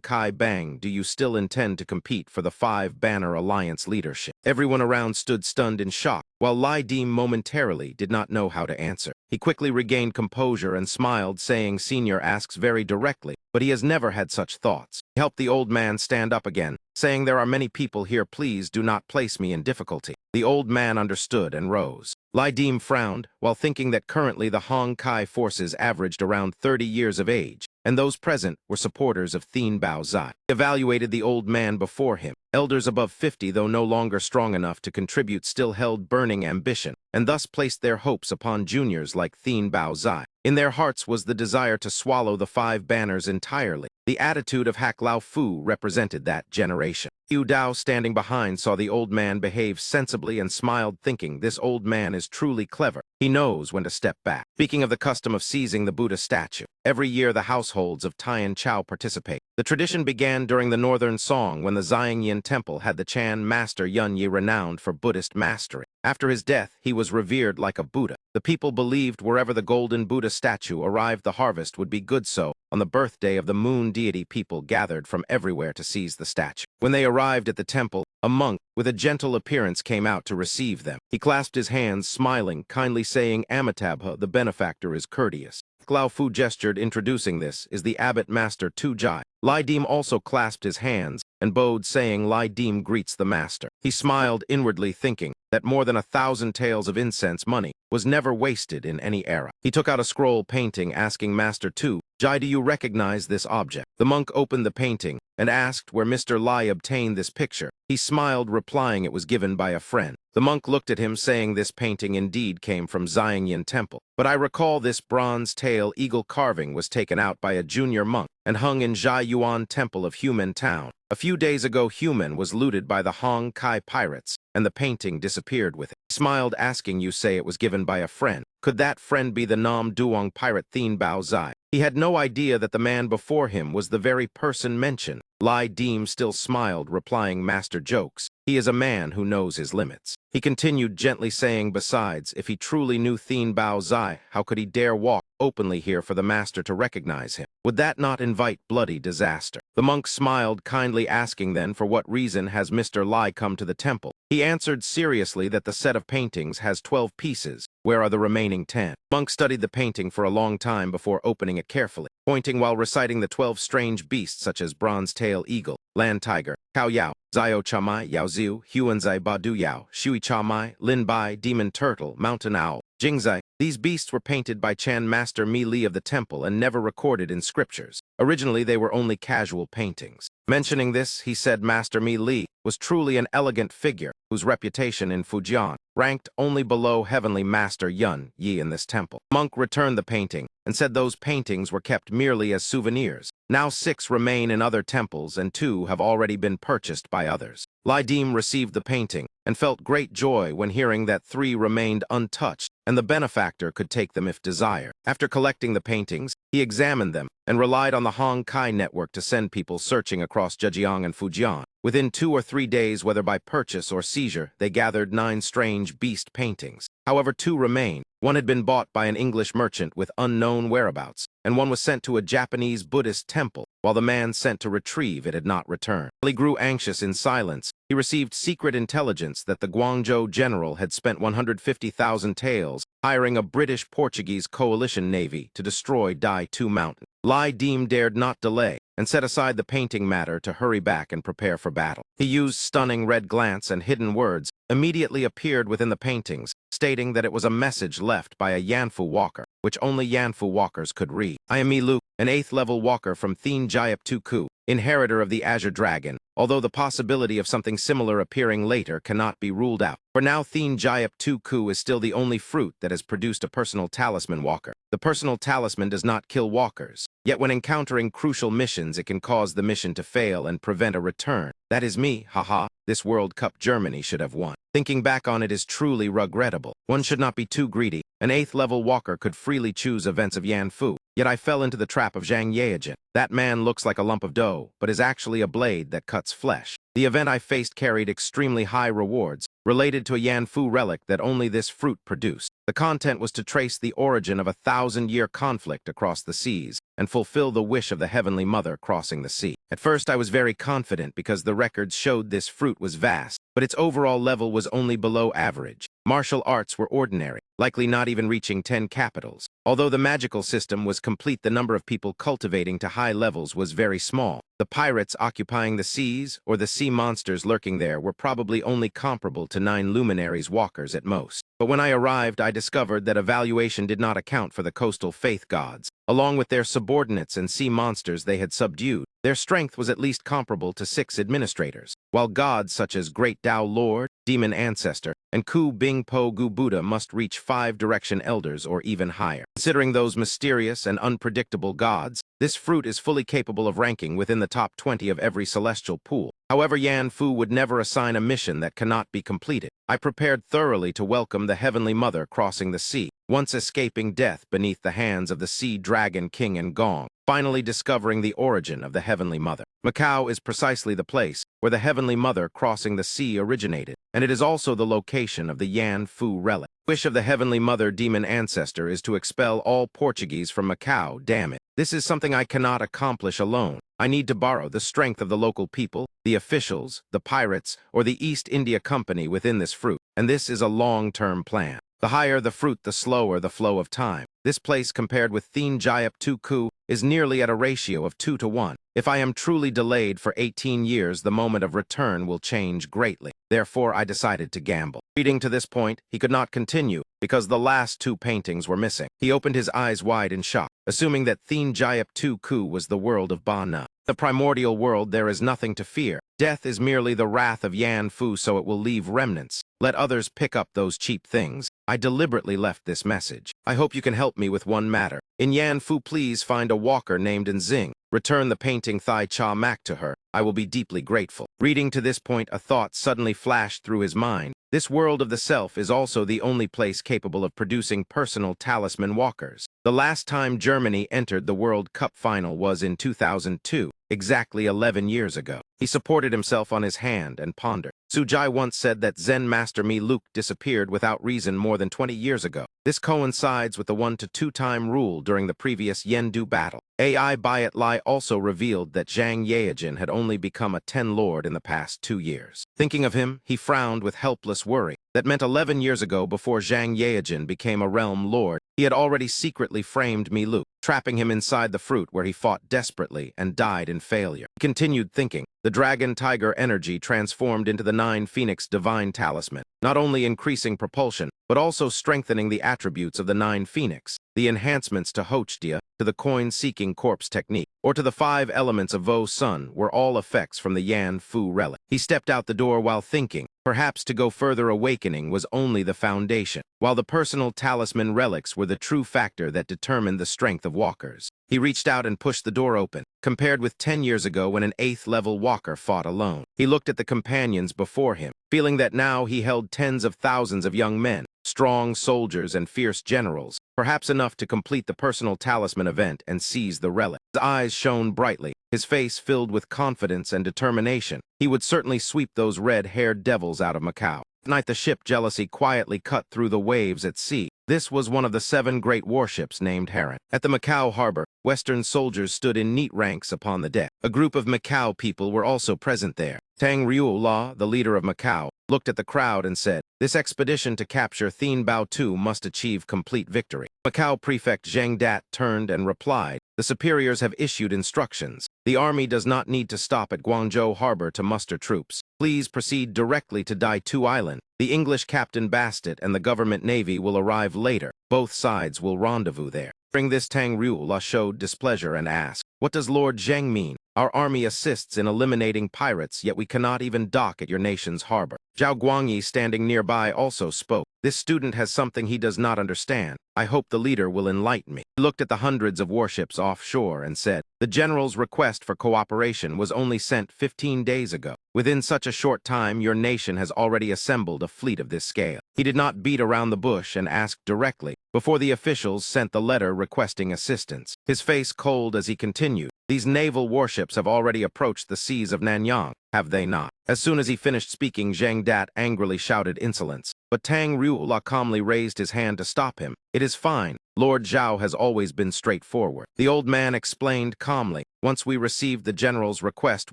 Kai Bang, do you still intend to compete for the 5-Banner Alliance leadership?" Everyone around stood stunned in shock, while Lai Dim momentarily did not know how to answer. He quickly regained composure and smiled, saying, "Senior asks very directly, but he has never had such thoughts." He helped the old man stand up again, saying, "There are many people here, please do not place me in difficulty." The old man understood and rose. Lai Dim frowned, while thinking that currently the Hong Kai forces averaged around 30 years of age, and those present were supporters of Thien Bao Zai. He evaluated the old man before him. Elders above 50, though no longer strong enough to contribute, still held burning ambition, and thus placed their hopes upon juniors like Thien Bao Zai. In their hearts was the desire to swallow the 5 banners entirely. The attitude of Hak Lao Fu represented that generation. Yu Dao, standing behind, saw the old man behave sensibly and smiled, thinking, "This old man is truly clever. He knows when to step back." Speaking of the custom of seizing the Buddha statue, every year the households of Tian Chao participate. The tradition began during the Northern Song, when the Xiangyin Temple had the Chan master Yun Yi renowned for Buddhist mastery. After his death, he was revered like a Buddha. The people believed wherever the golden Buddha statue arrived, the harvest would be good. So, on the birthday of the moon deity, people gathered from everywhere to seize the statue. When they arrived at the temple, a monk with a gentle appearance came out to receive them. He clasped his hands, smiling, kindly saying, "Amitabha, the benefactor, is courteous." Lao Fu gestured, introducing, "This is the abbot master Tu Jai." Lai Dim also clasped his hands and bowed, saying, "Lai Dim greets the master." He smiled, inwardly thinking that more than 1,000 taels of incense money was never wasted in any era. He took out a scroll painting, asking Master Tu Jai, "Do you recognize this object?" The monk opened the painting and asked where Mr. Lai obtained this picture. He smiled, replying it was given by a friend. The monk looked at him, saying, "This painting indeed came from Xiangyin Temple, but I recall this bronze tail eagle carving was taken out by a junior monk and hung in Zhai Yuan Temple of Human Town. A few days ago, Human was looted by the Hong Kai pirates, and the painting disappeared with it." He smiled, asking, "You say it was given by a friend. Could that friend be the Nam Duong pirate Thien Bao Zai?" He had no idea that the man before him was the very person mentioned. Lai Deem still smiled, replying, "Master jokes. He is a man who knows his limits." He continued, gently saying, "Besides, if he truly knew Thien Bao Zai, how could he dare walk openly here for the master to recognize him? Would that not invite bloody disaster?" The monk smiled, kindly asking then, "For what reason has Mr. Lai come to the temple?" He answered seriously that the set of paintings has 12 pieces. "Where are the remaining 10? Monk studied the painting for a long time before opening it carefully, pointing while reciting the 12 strange beasts such as bronze-tail eagle, land tiger, cow yao, Zio Chamai, Yao Ziu, Huanzai Badu Yao, Shui Chamai, Lin Bai, demon turtle, mountain owl, Jingzai. These beasts were painted by Chan Master Mi Li of the temple and never recorded in scriptures. Originally, they were only casual paintings. Mentioning this, he said Master Mi Li was truly an elegant figure whose reputation in Fujian ranked only below Heavenly Master Yun Yi in this temple. Monk returned the painting and said those paintings were kept merely as souvenirs. Now 6 remain in other temples and 2 have already been purchased by others. Lai Deem received the painting and felt great joy when hearing that 3 remained untouched and the benefactor could take them if desired. After collecting the paintings, he examined them and relied on the Hong Kai network to send people searching across Zhejiang and Fujian. Within 2 or 3 days, whether by purchase or seizure, they gathered 9 strange beast paintings. However, 2 remained. One had been bought by an English merchant with unknown whereabouts, and one was sent to a Japanese Buddhist temple, while the man sent to retrieve it had not returned. While he grew anxious in silence, he received secret intelligence that the Guangzhou general had spent 150,000 taels hiring a British-Portuguese coalition navy to destroy Dai Tu Mountain. Lai Deem dared not delay and set aside the painting matter to hurry back and prepare for battle. He used stunning red glance and hidden words immediately appeared within the paintings, stating that it was a message left by a Yanfu walker, which only Yanfu walkers could read. "I am Mi Lu, an 8th level walker from Thien Jiap Tu Ku, inheritor of the Azure Dragon, although the possibility of something similar appearing later cannot be ruled out. For now, Thien Jiap Tu Ku is still the only fruit that has produced a personal talisman walker. The personal talisman does not kill walkers, yet when encountering crucial missions, it can cause the mission to fail and prevent a return. That is me, haha. This World Cup Germany should have won. Thinking back on it is truly regrettable. One should not be too greedy. An 8th level walker could freely choose events of Yanfu, yet I fell into the trap of Zhang Yaejin. That man looks like a lump of dough, but is actually a blade that cuts flesh. The event I faced carried extremely high rewards, related to a Yanfu relic that only this fruit produced. The content was to trace the origin of a 1,000-year conflict across the seas and fulfill the wish of the Heavenly Mother crossing the sea. At first, I was very confident because the records showed this fruit was vast, but its overall level was only below average. Martial arts were ordinary, likely not even reaching 10 capitals. Although the magical system was complete, the number of people cultivating to high levels was very small. The pirates occupying the seas or the sea monsters lurking there were probably only comparable to 9 luminaries walkers at most. But when I arrived, I discovered that evaluation did not account for the coastal faith gods. Along with their subordinates and sea monsters they had subdued, their strength was at least comparable to 6 administrators, while gods such as Great Tao Lord, Demon Ancestor, and Ku Bing Po Gu Buddha must reach 5 Direction Elders or even higher. Considering those mysterious and unpredictable gods, this fruit is fully capable of ranking within the top 20 of every celestial pool. However, Yan Fu would never assign a mission that cannot be completed. I prepared thoroughly to welcome the Heavenly Mother crossing the sea, once escaping death beneath the hands of the Sea Dragon King and Gong, finally discovering the origin of the Heavenly Mother. Macau is precisely the place where the Heavenly Mother crossing the sea originated, and it is also the location of the Yan Fu relic. The wish of the Heavenly Mother Demon Ancestor is to expel all Portuguese from Macau, damn it. This is something I cannot accomplish alone. I need to borrow the strength of the local people, the officials, the pirates, or the East India Company within this fruit, and this is a long-term plan. The higher the fruit, the slower the flow of time. This place, compared with Thien Jiap Tu Ku, is nearly at a ratio of 2 to 1. If I am truly delayed for 18 years, the moment of return will change greatly. Therefore, I decided to gamble. Reading to this point, he could not continue because the last 2 paintings were missing. He opened his eyes wide in shock, assuming that Thien Jiap Tu Ku was the world of Ba Na. The primordial world, there is nothing to fear. Death is merely the wrath of Yan Fu, so it will leave remnants. Let others pick up those cheap things. I deliberately left this message. I hope you can help me with one matter. In Yan Fu, please find a walker named Nzing. Return the painting Thai Cha Mak to her. I will be deeply grateful. Reading to this point, a thought suddenly flashed through his mind. This world of the self is also the only place capable of producing personal talisman walkers. The last time Germany entered the World Cup final was in 2002, exactly 11 years ago. He supported himself on his hand and pondered. Sujai once said that Zen master Mi Luke disappeared without reason more than 20 years ago. This coincides with the 1-to-2-time rule during the previous Yendu battle. AI Bayat Lai also revealed that Zhang Yaejin had only become a 10 lord in the past 2 years. Thinking of him, he frowned with helpless worry. That meant 11 years ago, before Zhang Yaejin became a realm lord, he had already secretly framed Mi Luke, trapping him inside the fruit where he fought desperately and died in failure. He continued thinking. The dragon tiger energy transformed into the 9 Phoenix divine talisman, not only increasing propulsion, but also strengthening the attributes of the 9 Phoenix, the enhancements to Hochdea, to the coin-seeking corpse technique, or to the 5 elements of Vo Sun were all effects from the Yan Fu relic. He stepped out the door while thinking. Perhaps to go further, awakening was only the foundation, while the personal talisman relics were the true factor that determined the strength of walkers. He reached out and pushed the door open, compared with 10 years ago when an 8th-level walker fought alone. He looked at the companions before him, feeling that now he held tens of thousands of young men, strong soldiers and fierce generals, perhaps enough to complete the personal talisman event and seize the relic. His eyes shone brightly, his face filled with confidence and determination. He would certainly sweep those red-haired devils out of Macau. At night, the ship Jealousy quietly cut through the waves at sea. This was one of the 7 great warships named Heron. At the Macau harbor, Western soldiers stood in neat ranks upon the deck. A group of Macau people were also present there. Tang Riu-La, the leader of Macau, looked at the crowd and said, "This expedition to capture Thien Bao Tu must achieve complete victory." Macau prefect Zheng Dat turned and replied, "The superiors have issued instructions. The army does not need to stop at Guangzhou harbor to muster troops. Please proceed directly to Dai Tu Island. The English Captain Bastet and the government navy will arrive later. Both sides will rendezvous there." During this, Tang Riu-La showed displeasure and asked, "What does Lord Zheng mean? Our army assists in eliminating pirates, yet we cannot even dock at your nation's harbor." Zhao Guangyi, standing nearby, also spoke. "This student has something he does not understand. I hope the leader will enlighten me." He looked at the hundreds of warships offshore and said, "The general's request for cooperation was only sent 15 days ago. Within such a short time, your nation has already assembled a fleet of this scale." He did not beat around the bush and asked directly, before the officials sent the letter requesting assistance. His face cold as he continued, "These naval warships have already approached the seas of Nanyang, have they not?" As soon as he finished speaking, Zheng Dat angrily shouted insolence. But Tang Riu-La calmly raised his hand to stop him. "It is fine. Lord Zhao has always been straightforward." The old man explained calmly, "Once we received the general's request,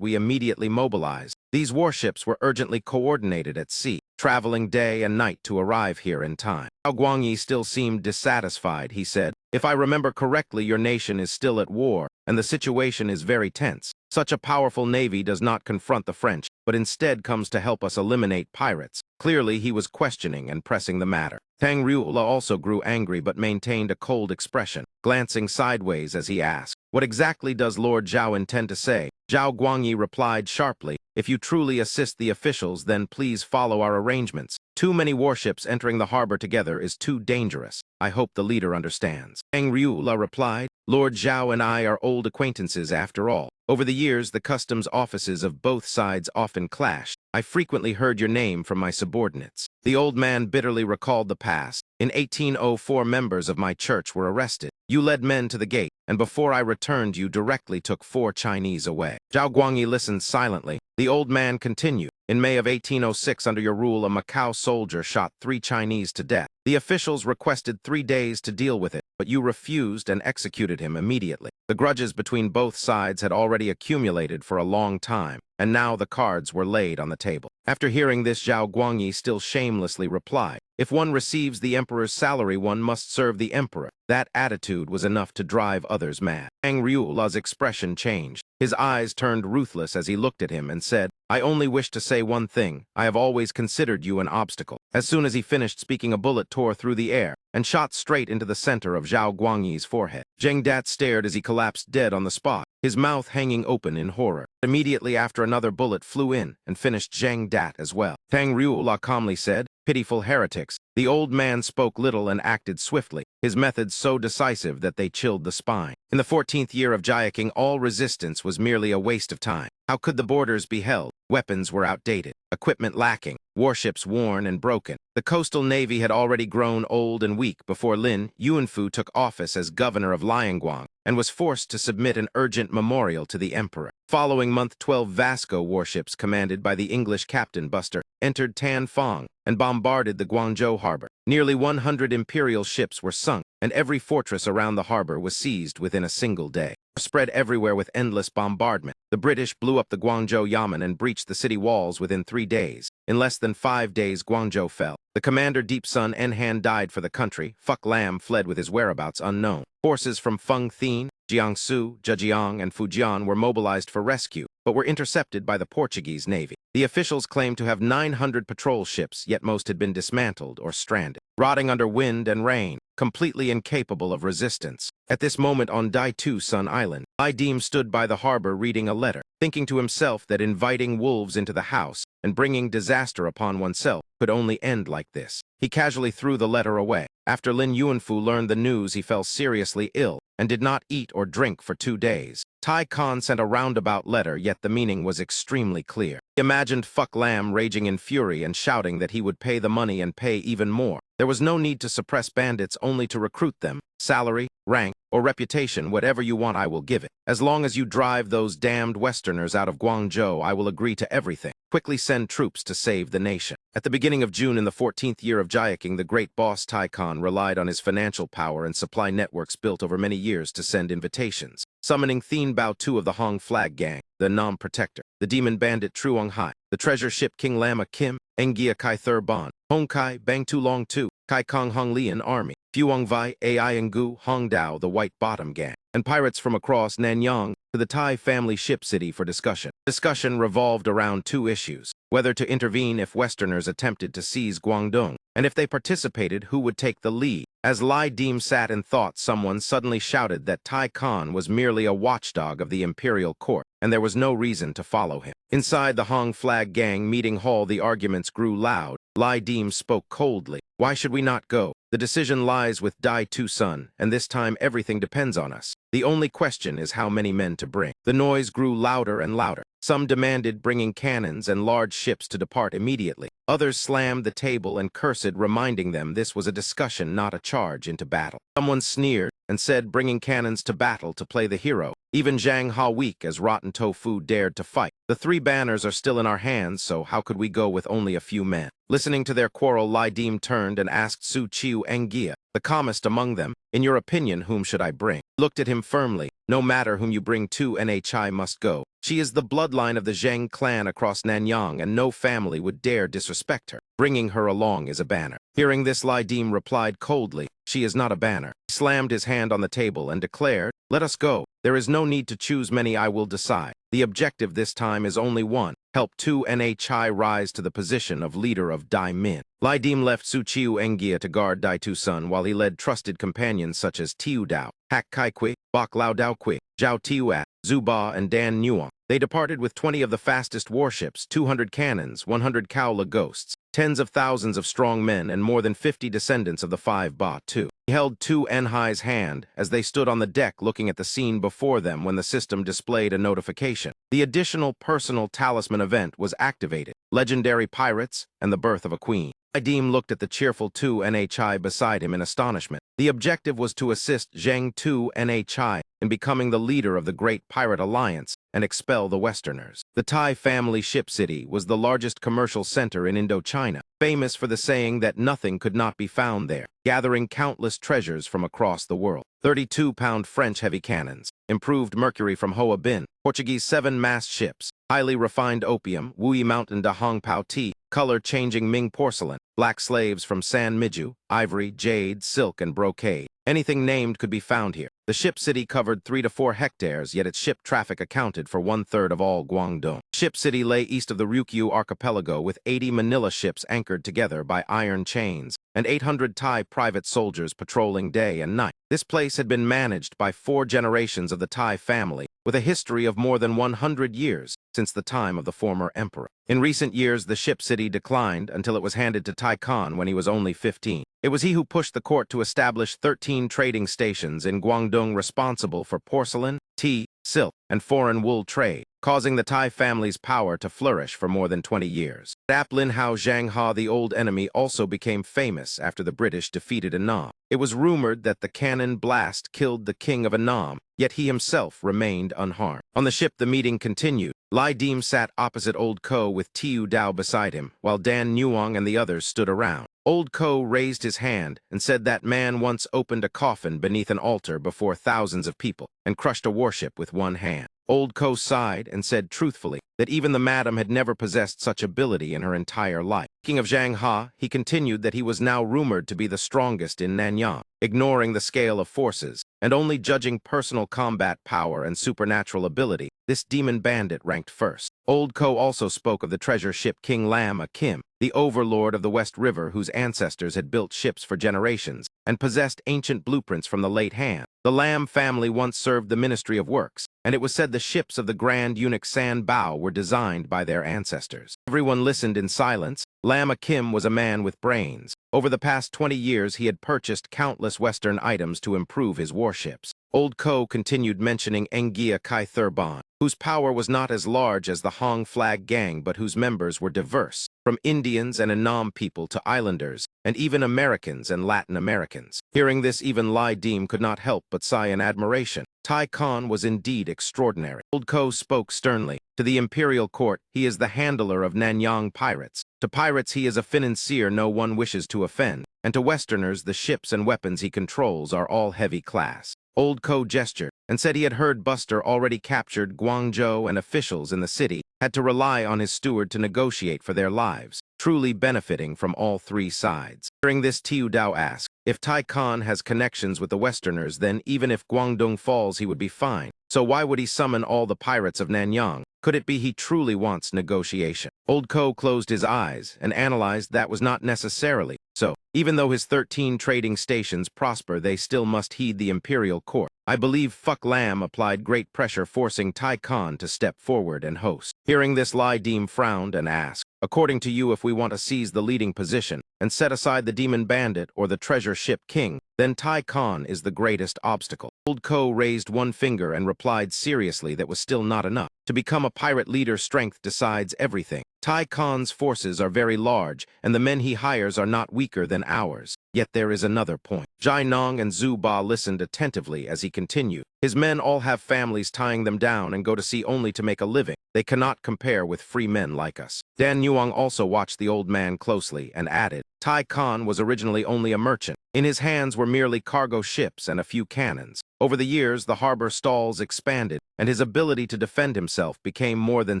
we immediately mobilized. These warships were urgently coordinated at sea, traveling day and night to arrive here in time." Zhao Guangyi still seemed dissatisfied. He said, "If I remember correctly, your nation is still at war, and the situation is very tense. Such a powerful navy does not confront the French, but instead comes to help us eliminate pirates." Clearly, he was questioning and pressing the matter. Tang Riu-La also grew angry but maintained a cold expression, glancing sideways as he asked, "What exactly does Lord Zhao intend to say?" Zhao Guangyi replied sharply, "If you truly assist the officials, then please follow our arrangements. Too many warships entering the harbor together is too dangerous. I hope the leader understands." Tang Riu-La replied, "Lord Zhao and I are old acquaintances after all. Over the years, the customs offices of both sides often clashed. I frequently heard your name from my subordinates." The old man bitterly recalled the past. "In 1804, members of my church were arrested. You led men to the gate, and before I returned, you directly took 4 Chinese away." Zhao Guangyi listened silently. The old man continued, "In May of 1806, under your rule, a Macau soldier shot 3 Chinese to death. The officials requested 3 days to deal with it, but you refused and executed him immediately. The grudges between both sides had already accumulated for a long time, and now the cards were laid on the table." After hearing this, Zhao Guangyi still shamelessly replied, "If one receives the emperor's salary, one must serve the emperor." That attitude was enough to drive others mad. Tang Riu-La's expression changed. His eyes turned ruthless as he looked at him and said, "I only wish to say one thing. I have always considered you an obstacle." As soon as he finished speaking, a bullet tore through the air and shot straight into the center of Zhao Guangyi's forehead. Zheng Dat stared as he collapsed dead on the spot, his mouth hanging open in horror. Immediately after, another bullet flew in and finished Zheng Dat as well. Tang Riu-La calmly said, pitiful heretics. The old man spoke little and acted swiftly, his methods so decisive that they chilled the spine. In the 14th year of Jiaking, all resistance was merely a waste of time. How could the borders be held? Weapons were outdated, equipment lacking, warships worn and broken. The coastal navy had already grown old and weak before Lin Yuanfu took office as governor of Liangguang and was forced to submit an urgent memorial to the emperor. Following month, 12 Vasco warships commanded by the English captain Buster entered Tan Fong and bombarded the Guangzhou harbor. Nearly 100 imperial ships were sunk, and every fortress around the harbor was seized within a single day. Spread everywhere with endless bombardment, the British blew up the Guangzhou Yamen and breached the city walls within 3 days. In less than 5 days, Guangzhou fell. The commander Deep Sun Enhan died for the country. Fuck Lam fled with his whereabouts unknown. Forces from Feng Thien, Jiangsu, Zhejiang, and Fujian were mobilized for rescue, but were intercepted by the Portuguese Navy. The officials claimed to have 900 patrol ships, yet most had been dismantled or stranded, rotting under wind and rain, completely incapable of resistance. At this moment on Dai-Tu Sun Island, Ai-Dim stood by the harbor reading a letter, thinking to himself that inviting wolves into the house and bringing disaster upon oneself could only end like this. He casually threw the letter away. After Lin Yuanfu learned the news, he fell seriously ill and did not eat or drink for 2 days. Tai Khan sent a roundabout letter, yet the meaning was extremely clear. He imagined Fuck Lam raging in fury and shouting that he would pay the money and pay even more. There was no need to suppress bandits, only to recruit them. Salary, rank, or reputation, whatever you want, I will give it. As long as you drive those damned Westerners out of Guangzhou, I will agree to everything. Quickly send troops to save the nation. At the beginning of June in the 14th year of Jiaking, the great boss Tai Khan relied on his financial power and supply networks built over many years to send invitations. Summoning Thien Bao Tu of the Hong Flag Gang, the Nam Protector, the demon bandit Truong Hai, the treasure ship King Lama Kim, Engia Kai Thur Bon, Hong Kai, Bang Tu Long Tu, Kai Kong Hong Lian Army, Fuong Vai, Ai Ngu, Hong Dao, the White Bottom Gang, and pirates from across Nanyang to the Thai family ship city for discussion. Discussion revolved around 2 issues: whether to intervene if Westerners attempted to seize Guangdong, and if they participated, who would take the lead. As Lai Dim sat in thought, someone suddenly shouted that Tai Khan was merely a watchdog of the imperial court, and there was no reason to follow him. Inside the Hong Flag Gang meeting hall, the arguments grew loud. Lai Dim spoke coldly. Why should we not go? The decision lies with Dai-Tu Sun, and this time everything depends on us. The only question is how many men to bring. The noise grew louder and louder. Some demanded bringing cannons and large ships to depart immediately. Others slammed the table and cursed, reminding them this was a discussion, not a charge into battle. Someone sneered and said bringing cannons to battle to play the hero. Even Zhang Ha, weak as rotten tofu, dared to fight. The 3 banners are still in our hands, so how could we go with only a few men? Listening to their quarrel, Lai Dim turned and asked Su Chiu Engia, the calmest among them, in your opinion, whom should I bring? Looked at him firmly. No matter whom you bring, Tu Nhi must go. She is the bloodline of the Zheng clan across Nanyang, and no family would dare disrespect her. Bringing her along is a banner. Hearing this, Lai Dim replied coldly, she is not a banner. He slammed his hand on the table and declared, let us go. There is no need to choose many, I will decide. The objective this time is only one. Help Tu Nhi rise to the position of leader of Dai Min. Lai Dim left Su Chiu Engia to guard Dai-Tu Sun while he led trusted companions such as Tiu Dao, Hak Kai Kui, Bok Lao Dao Kui, Zhao Tiuat, Zuba, and Dan Nuong. They departed with 20 of the fastest warships, 200 cannons, 100 Kaula ghosts, tens of thousands of strong men, and more than 50 descendants of the 5 Ba Tu. He held Tu Nhi's hand as they stood on the deck looking at the scene before them when the system displayed a notification. The additional personal talisman event was activated: legendary pirates and the birth of a queen. Ai-Dim looked at the cheerful Tu Nhi beside him in astonishment. The objective was to assist Zheng Tu Nhi in becoming the leader of the Great Pirate Alliance and expel the Westerners. The Thai family ship city was the largest commercial center in Indochina, famous for the saying that nothing could not be found there, gathering countless treasures from across the world. 32-pound French heavy cannons, improved mercury from Hoa Bin, Portuguese 7-mast ships, highly refined opium, Wui Mountain da Hong Pao tea, color-changing Ming porcelain, black slaves from San Miju, ivory, jade, silk, and brocade. Anything named could be found here. The ship city covered 3 to 4 hectares, yet its ship traffic accounted for 1/3 of all Guangdong. Ship city lay east of the Ryukyu archipelago with 80 Manila ships anchored together by iron chains and 800 Thai private soldiers patrolling day and night. This place had been managed by 4 generations of the Thai family, with a history of more than 100 years since the time of the former emperor. In recent years, the ship city declined until it was handed to Tai Khan when he was only 15. It was he who pushed the court to establish 13 trading stations in Guangdong responsible for porcelain, tea, silk, and foreign wool trade, causing the Thai family's power to flourish for more than 20 years. Lin Hao Zhang Ha, the old enemy, also became famous after the British defeated Annam. It was rumored that the cannon blast killed the king of Annam, yet he himself remained unharmed. On the ship, the meeting continued. Lai Dim sat opposite Old Ko with Tiu Dao beside him, while Dan Nuong and the others stood around. Old Ko raised his hand and said that man once opened a coffin beneath an altar before thousands of people and crushed a warship with one hand. Old Ko sighed and said truthfully that even the madam had never possessed such ability in her entire life. Speaking of Zhang Ha, he continued that he was now rumored to be the strongest in Nanyang, ignoring the scale of forces and only judging personal combat power and supernatural ability. This demon bandit ranked first. Old Ko also spoke of the treasure ship King Lam Kim, the overlord of the West River whose ancestors had built ships for generations and possessed ancient blueprints from the late Han. The Lam family once served the Ministry of Works, and it was said the ships of the Grand Eunuch San Bao were designed by their ancestors. Everyone listened in silence. Lam Kim was a man with brains. Over the past 20 years, he had purchased countless Western items to improve his warships. Old Ko continued mentioning Engia Kai Thurban, whose power was not as large as the Hong Flag Gang but whose members were diverse, from Indians and Annam people to islanders, and even Americans and Latin Americans. Hearing this, even Lai Dim could not help but sigh in admiration. Tai Khan was indeed extraordinary. Old Ko spoke sternly. To the imperial court, he is the handler of Nanyang pirates. To pirates, he is a financier no one wishes to offend. And to Westerners, the ships and weapons he controls are all heavy class. Old Ko gestured and said he had heard Buster already captured Guangzhou and officials in the city had to rely on his steward to negotiate for their lives, truly benefiting from all 3 sides. During this, Tiu Dao asked, if Tai Khan has connections with the Westerners, then even if Guangdong falls, he would be fine. So why would he summon all the pirates of Nanyang? Could it be he truly wants negotiation? Old Ko closed his eyes and analyzed that was not necessarily so. Even though his 13 trading stations prosper, they still must heed the imperial court. I believe Fuck Lam applied great pressure, forcing Tai Khan to step forward and host. Hearing this, Lai Dim frowned and asked, according to you, if we want to seize the leading position and set aside the demon bandit or the treasure ship king, then Tai Khan is the greatest obstacle. Old Ko raised one finger and replied seriously that was still not enough. To become a pirate leader, strength decides everything. Tai Khan's forces are very large, and the men he hires are not weaker than ours. Yet there is another point. Jai Nong and Zhu Ba listened attentively as he continued. His men all have families tying them down and go to sea only to make a living. They cannot compare with free men like us. Dan Nuong also watched the old man closely and added, Tai Khan was originally only a merchant. In his hands were merely cargo ships and a few cannons. Over the years, the harbor stalls expanded, and his ability to defend himself became more than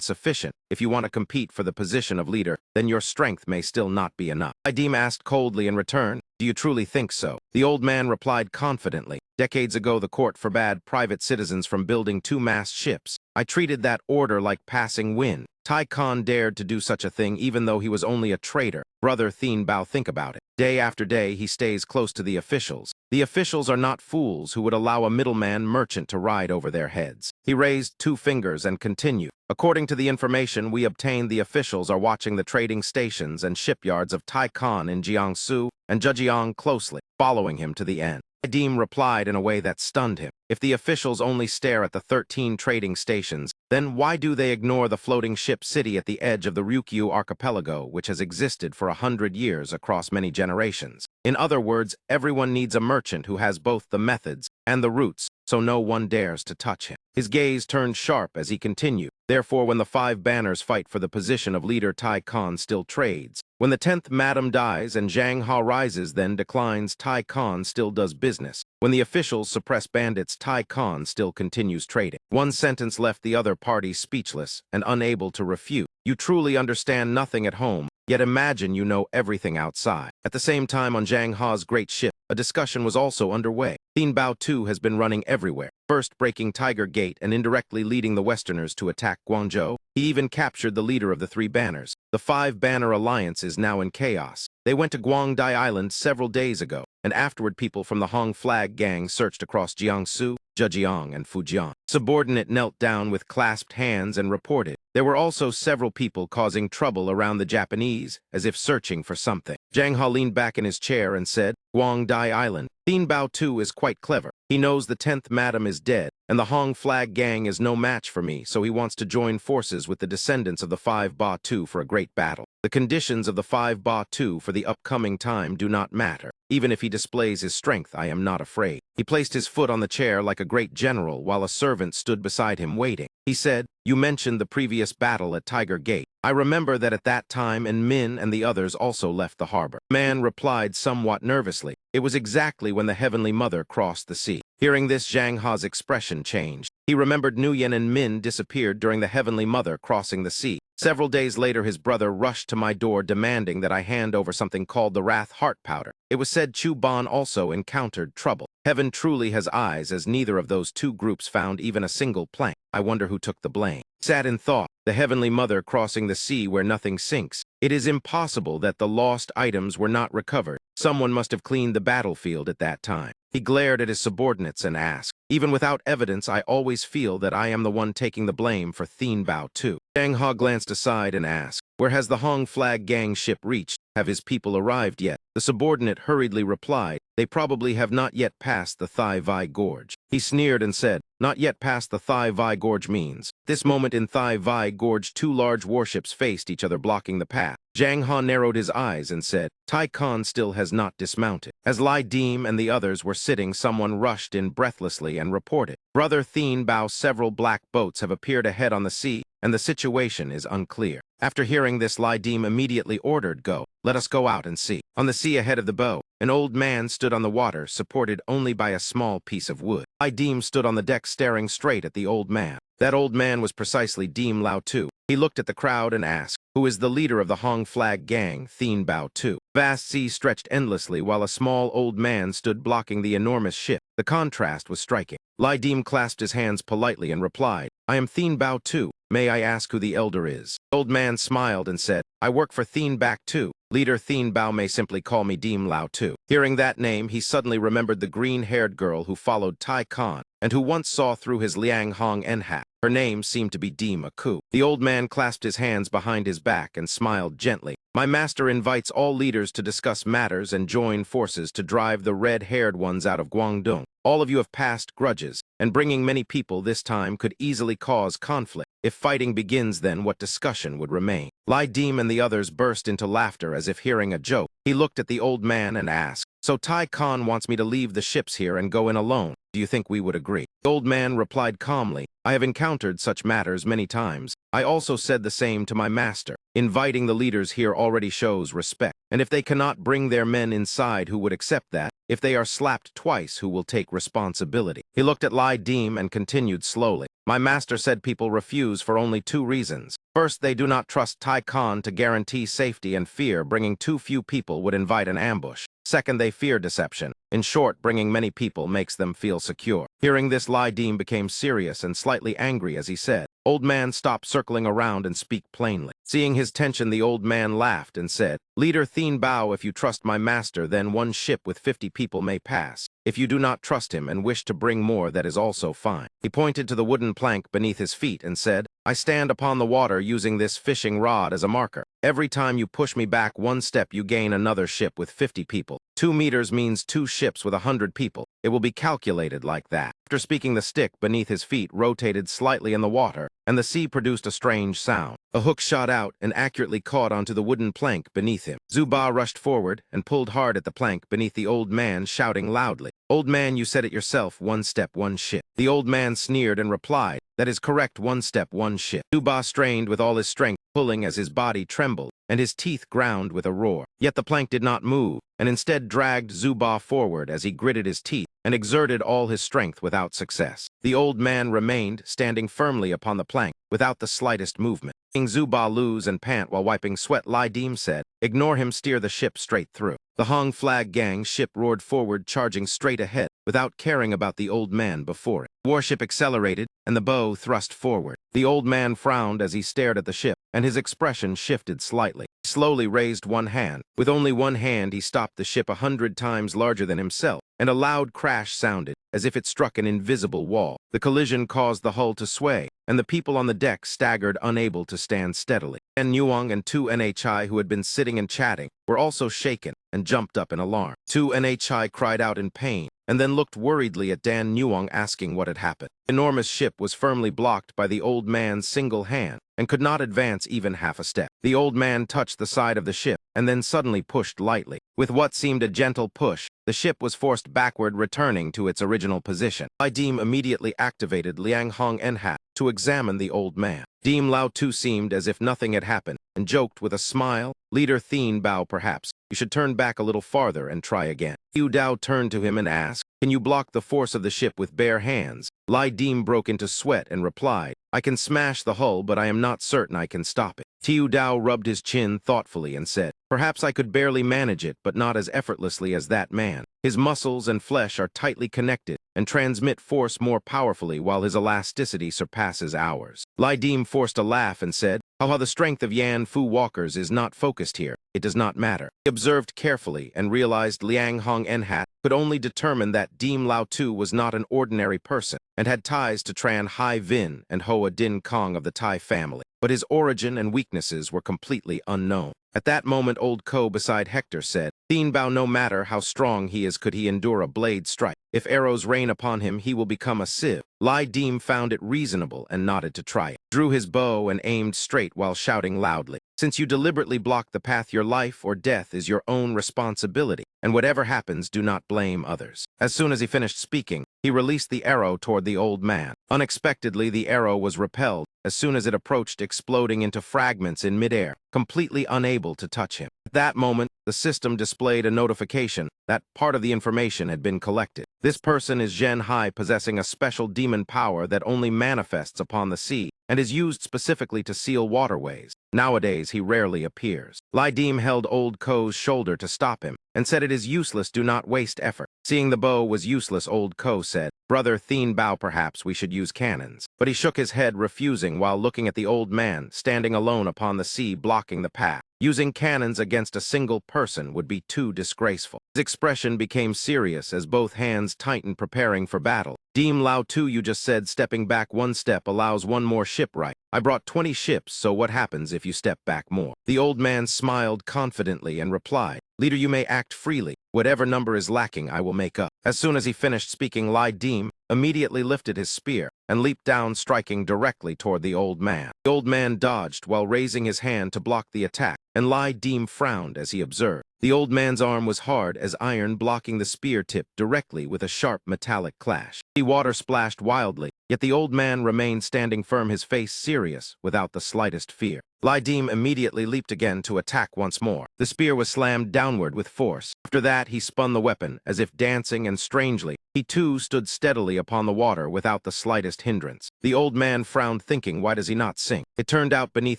sufficient. If you want to compete for the position of leader, then your strength may still not be enough. Idim asked coldly in return, do you truly think so? The old man replied confidently, decades ago the court forbade private citizens from building 2-mast ships. I treated that order like passing wind. Tai Khan dared to do such a thing even though he was only a traitor. Brother Thien Bao, think about it. Day after day, he stays close to the officials. The officials are not fools who would allow a middleman merchant to ride over their heads. He raised 2 fingers and continued. According to the information we obtained, the officials are watching the trading stations and shipyards of Tai Khan in Jiangsu and Zhejiang closely, following him to the end. Idim replied in a way that stunned him. If the officials only stare at the 13 trading stations, then why do they ignore the floating ship city at the edge of the Ryukyu archipelago, which has existed for 100 years across many generations? In other words, everyone needs a merchant who has both the methods and the roots, so no one dares to touch him. His gaze turned sharp as he continued. Therefore, when the 5 banners fight for the position of leader, Tai Khan still trades. When the 10th madam dies and Zhang Ha rises, then declines, Tai Khan still does business. When the officials suppress bandits, Tai Khan still continues trading. One sentence left the other party speechless and unable to refute. You truly understand nothing at home, yet imagine you know everything outside. At the same time, on Zhang Ha's great ship, a discussion was also underway. Thien Bao Tu has been running everywhere, first breaking Tiger Gate and indirectly leading the Westerners to attack Guangzhou. He even captured the leader of the three banners. The five-banner alliance is now in chaos. They went to Guangdai Island several days ago, and afterward people from the Hong Flag gang searched across Jiangsu, Zhejiang, and Fujian. Subordinate knelt down with clasped hands and reported. There were also several people causing trouble around the Japanese, as if searching for something. Zhang He leaned back in his chair and said, Guangdai Island. Thien Bao Tu is quite clever. He knows the 10th madam is dead, and the Hong Flag gang is no match for me, so he wants to join forces with the descendants of the Five Ba Tu for a great battle. The conditions of the Five Ba Tu for the upcoming time do not matter. Even if he displays his strength, I am not afraid. He placed his foot on the chair like a great general while a servant stood beside him waiting. He said, You mentioned the previous battle at Tiger Gate. I remember that at that time and Min and the others also left the harbor. Man replied somewhat nervously. It was exactly when the Heavenly Mother crossed the sea. Hearing this, Zhang He's expression changed. He remembered Nguyen and Min disappeared during the Heavenly Mother crossing the sea. Several days later, his brother rushed to my door demanding that I hand over something called the Wrath Heart Powder. It was said Chu Ban also encountered trouble. Heaven truly has eyes, as neither of those two groups found even a single plank. I wonder who took the blame. Sat in thought, the Heavenly Mother crossing the sea where nothing sinks. It is impossible that the lost items were not recovered. Someone must have cleaned the battlefield at that time. He glared at his subordinates and asked, Even without evidence, I always feel that I am the one taking the blame for Thien Bao Tu. Zhang He glanced aside and asked, Where has the Hong Flag gang ship reached? Have his people arrived yet? The subordinate hurriedly replied, They probably have not yet passed the Thai Vai Gorge. He sneered and said, Not yet past the Thai Vai Gorge means. This moment in Thai Vai Gorge, two large warships faced each other blocking the path. Zhang He narrowed his eyes and said, Tai Khan still has not dismounted. As Lai Dim and the others were sitting, someone rushed in breathlessly and reported, Brother Thien Bao, several black boats have appeared ahead on the sea, and the situation is unclear. After hearing this, Lai Dim immediately ordered, Go, let us go out and see. On the sea ahead of the bow, an old man stood on the water, supported only by a small piece of wood. Lai Dim stood on the deck staring straight at the old man. That old man was precisely Dim Lao Tu. He looked at the crowd and asked, Who is the leader of the Hong Flag gang, Thien Bao Tu? Vast sea stretched endlessly while a small old man stood blocking the enormous ship. The contrast was striking. Lai Dim clasped his hands politely and replied, I am Thien Bao Tu. May I ask who the elder is? The old man smiled and said, I work for Thien Bao Tu. Leader Thien Bao may simply call me Dim Lao Tu. Hearing that name, he suddenly remembered the green-haired girl who followed Tai Khan and who once saw through his Liang Hong en hat. Her name seemed to be Dima Ku. The old man clasped his hands behind his back and smiled gently. My master invites all leaders to discuss matters and join forces to drive the red-haired ones out of Guangdong. All of you have passed grudges, and bringing many people this time could easily cause conflict. If fighting begins, then what discussion would remain? Lai Dim and the others burst into laughter as if hearing a joke. He looked at the old man and asked, So Tai Khan wants me to leave the ships here and go in alone. Do you think we would agree? The old man replied calmly, I have encountered such matters many times. I also said the same to my master. Inviting the leaders here already shows respect. And if they cannot bring their men inside who would accept that, if they are slapped twice, who will take responsibility? He looked at Lai Dim and continued slowly. My master said people refuse for only two reasons. First, they do not trust Tai Khan to guarantee safety and fear bringing too few people would invite an ambush. Second, they fear deception. In short, bringing many people makes them feel secure. Hearing this, Lai Dim became serious and slightly angry as he said, Old man, stop circling around and speak plainly. Seeing his tension, the old man laughed and said, Leader Thien Bao, if you trust my master, then one ship with 50 people may pass. If you do not trust him and wish to bring more, that is also fine. He pointed to the wooden plank beneath his feet and said, I stand upon the water using this fishing rod as a marker. Every time you push me back one step, you gain another ship with 50 people. 2 meters means 2 ships with 100 people. It will be calculated like that. After speaking, the stick beneath his feet rotated slightly in the water, and the sea produced a strange sound. A hook shot out and accurately caught onto the wooden plank beneath him. Zuba rushed forward and pulled hard at the plank beneath the old man, shouting loudly, Old man, you said it yourself, 1 step, 1 ship. The old man sneered and replied, That is correct, 1 step, 1 ship. Zuba strained with all his strength, pulling as his body trembled, and his teeth ground with a roar. Yet the plank did not move, and instead dragged Zuba forward as he gritted his teeth and exerted all his strength without success. The old man remained standing firmly upon the plank, without the slightest movement. Seeing Zuba lose and pant while wiping sweat, Lai Dim said, Ignore him, steer the ship straight through. The Hong Flag Gang ship roared forward, charging straight ahead, without caring about the old man before it. The warship accelerated, and the bow thrust forward. The old man frowned as he stared at the ship, and his expression shifted slightly. He slowly raised one hand. With only one hand, he stopped the ship 100 times larger than himself, and a loud crash sounded, as if it struck an invisible wall. The collision caused the hull to sway, and the people on the deck staggered, unable to stand steadily. Dan Nuong and two NHI who had been sitting and chatting were also shaken and jumped up in alarm. Two NHI cried out in pain, and then looked worriedly at Dan Nuong, asking what had happened. The enormous ship was firmly blocked by the old man's single hand, and could not advance even half a step. The old man touched the side of the ship, and then suddenly pushed lightly. With what seemed a gentle push, the ship was forced backward, returning to its original position. Deem immediately activated Liang Hong Enhat to examine the old man. Deem Lao Tu seemed as if nothing had happened, and joked with a smile, "Leader Thien Bao, perhaps you should turn back a little farther and try again." Yu Dao turned to him and asked, "Can you block the force of the ship with bare hands?" Lai Deem broke into sweat and replied, "I can smash the hull, but I am not certain I can stop it." Tiu Dao rubbed his chin thoughtfully and said, "Perhaps I could barely manage it, but not as effortlessly as that man. His muscles and flesh are tightly connected and transmit force more powerfully, while his elasticity surpasses ours." Lai Deem forced a laugh and said, "How the strength of Yan Fu walkers is not focused here. It does not matter." He observed carefully and realized Liang Hong Enhat could only determine that Deem Lao Tu was not an ordinary person and had ties to Tran Hai Vin and Hoa Din Kong of the Tai family. But his origin and weaknesses were completely unknown. At that moment, old Ko beside Hector said, "Thien Bao, no matter how strong he is, could he endure a blade strike? If arrows rain upon him, he will become a sieve." Lai Deem found it reasonable and nodded to try it. Drew his bow and aimed straight while shouting loudly, "Since you deliberately blocked the path, your life or death is your own responsibility, and whatever happens, do not blame others." As soon as he finished speaking, he released the arrow toward the old man. Unexpectedly, the arrow was repelled as soon as it approached, exploding into fragments in midair, completely unable to touch him. At that moment, the system displayed a notification that part of the information had been collected. This person is Zhen Hai, possessing a special demon power that only manifests upon the sea and is used specifically to seal waterways. Nowadays, he rarely appears. Lai Deem held old Ko's shoulder to stop him and said, "It is useless, do not waste effort." Seeing the bow was useless, old Ko said, "Brother Thien Bao, perhaps we should use cannons." But he shook his head, refusing, while looking at the old man standing alone upon the sea, blocking the path. Using cannons against a single person would be too disgraceful. His expression became serious as both hands tightened, preparing for battle. "Deem Lao Tu, you just said stepping back one step allows one more ship, right? I brought 20 ships, so what happens if you step back more?" The old man smiled confidently and replied, "Leader, you may act freely. Whatever number is lacking, I will make up." As soon as he finished speaking, Lai Deem immediately lifted his spear and leaped down, striking directly toward the old man. The old man dodged while raising his hand to block the attack, and Lai Deem frowned as he observed. The old man's arm was hard as iron, blocking the spear tip directly with a sharp metallic clash. The water splashed wildly, yet the old man remained standing firm, his face serious, without the slightest fear. Lai Deem immediately leaped again to attack once more. The spear was slammed downward with force. After that, he spun the weapon, as if dancing, and strangely, he too stood steadily upon the water without the slightest hindrance. The old man frowned, thinking, why does he not sink? It turned out beneath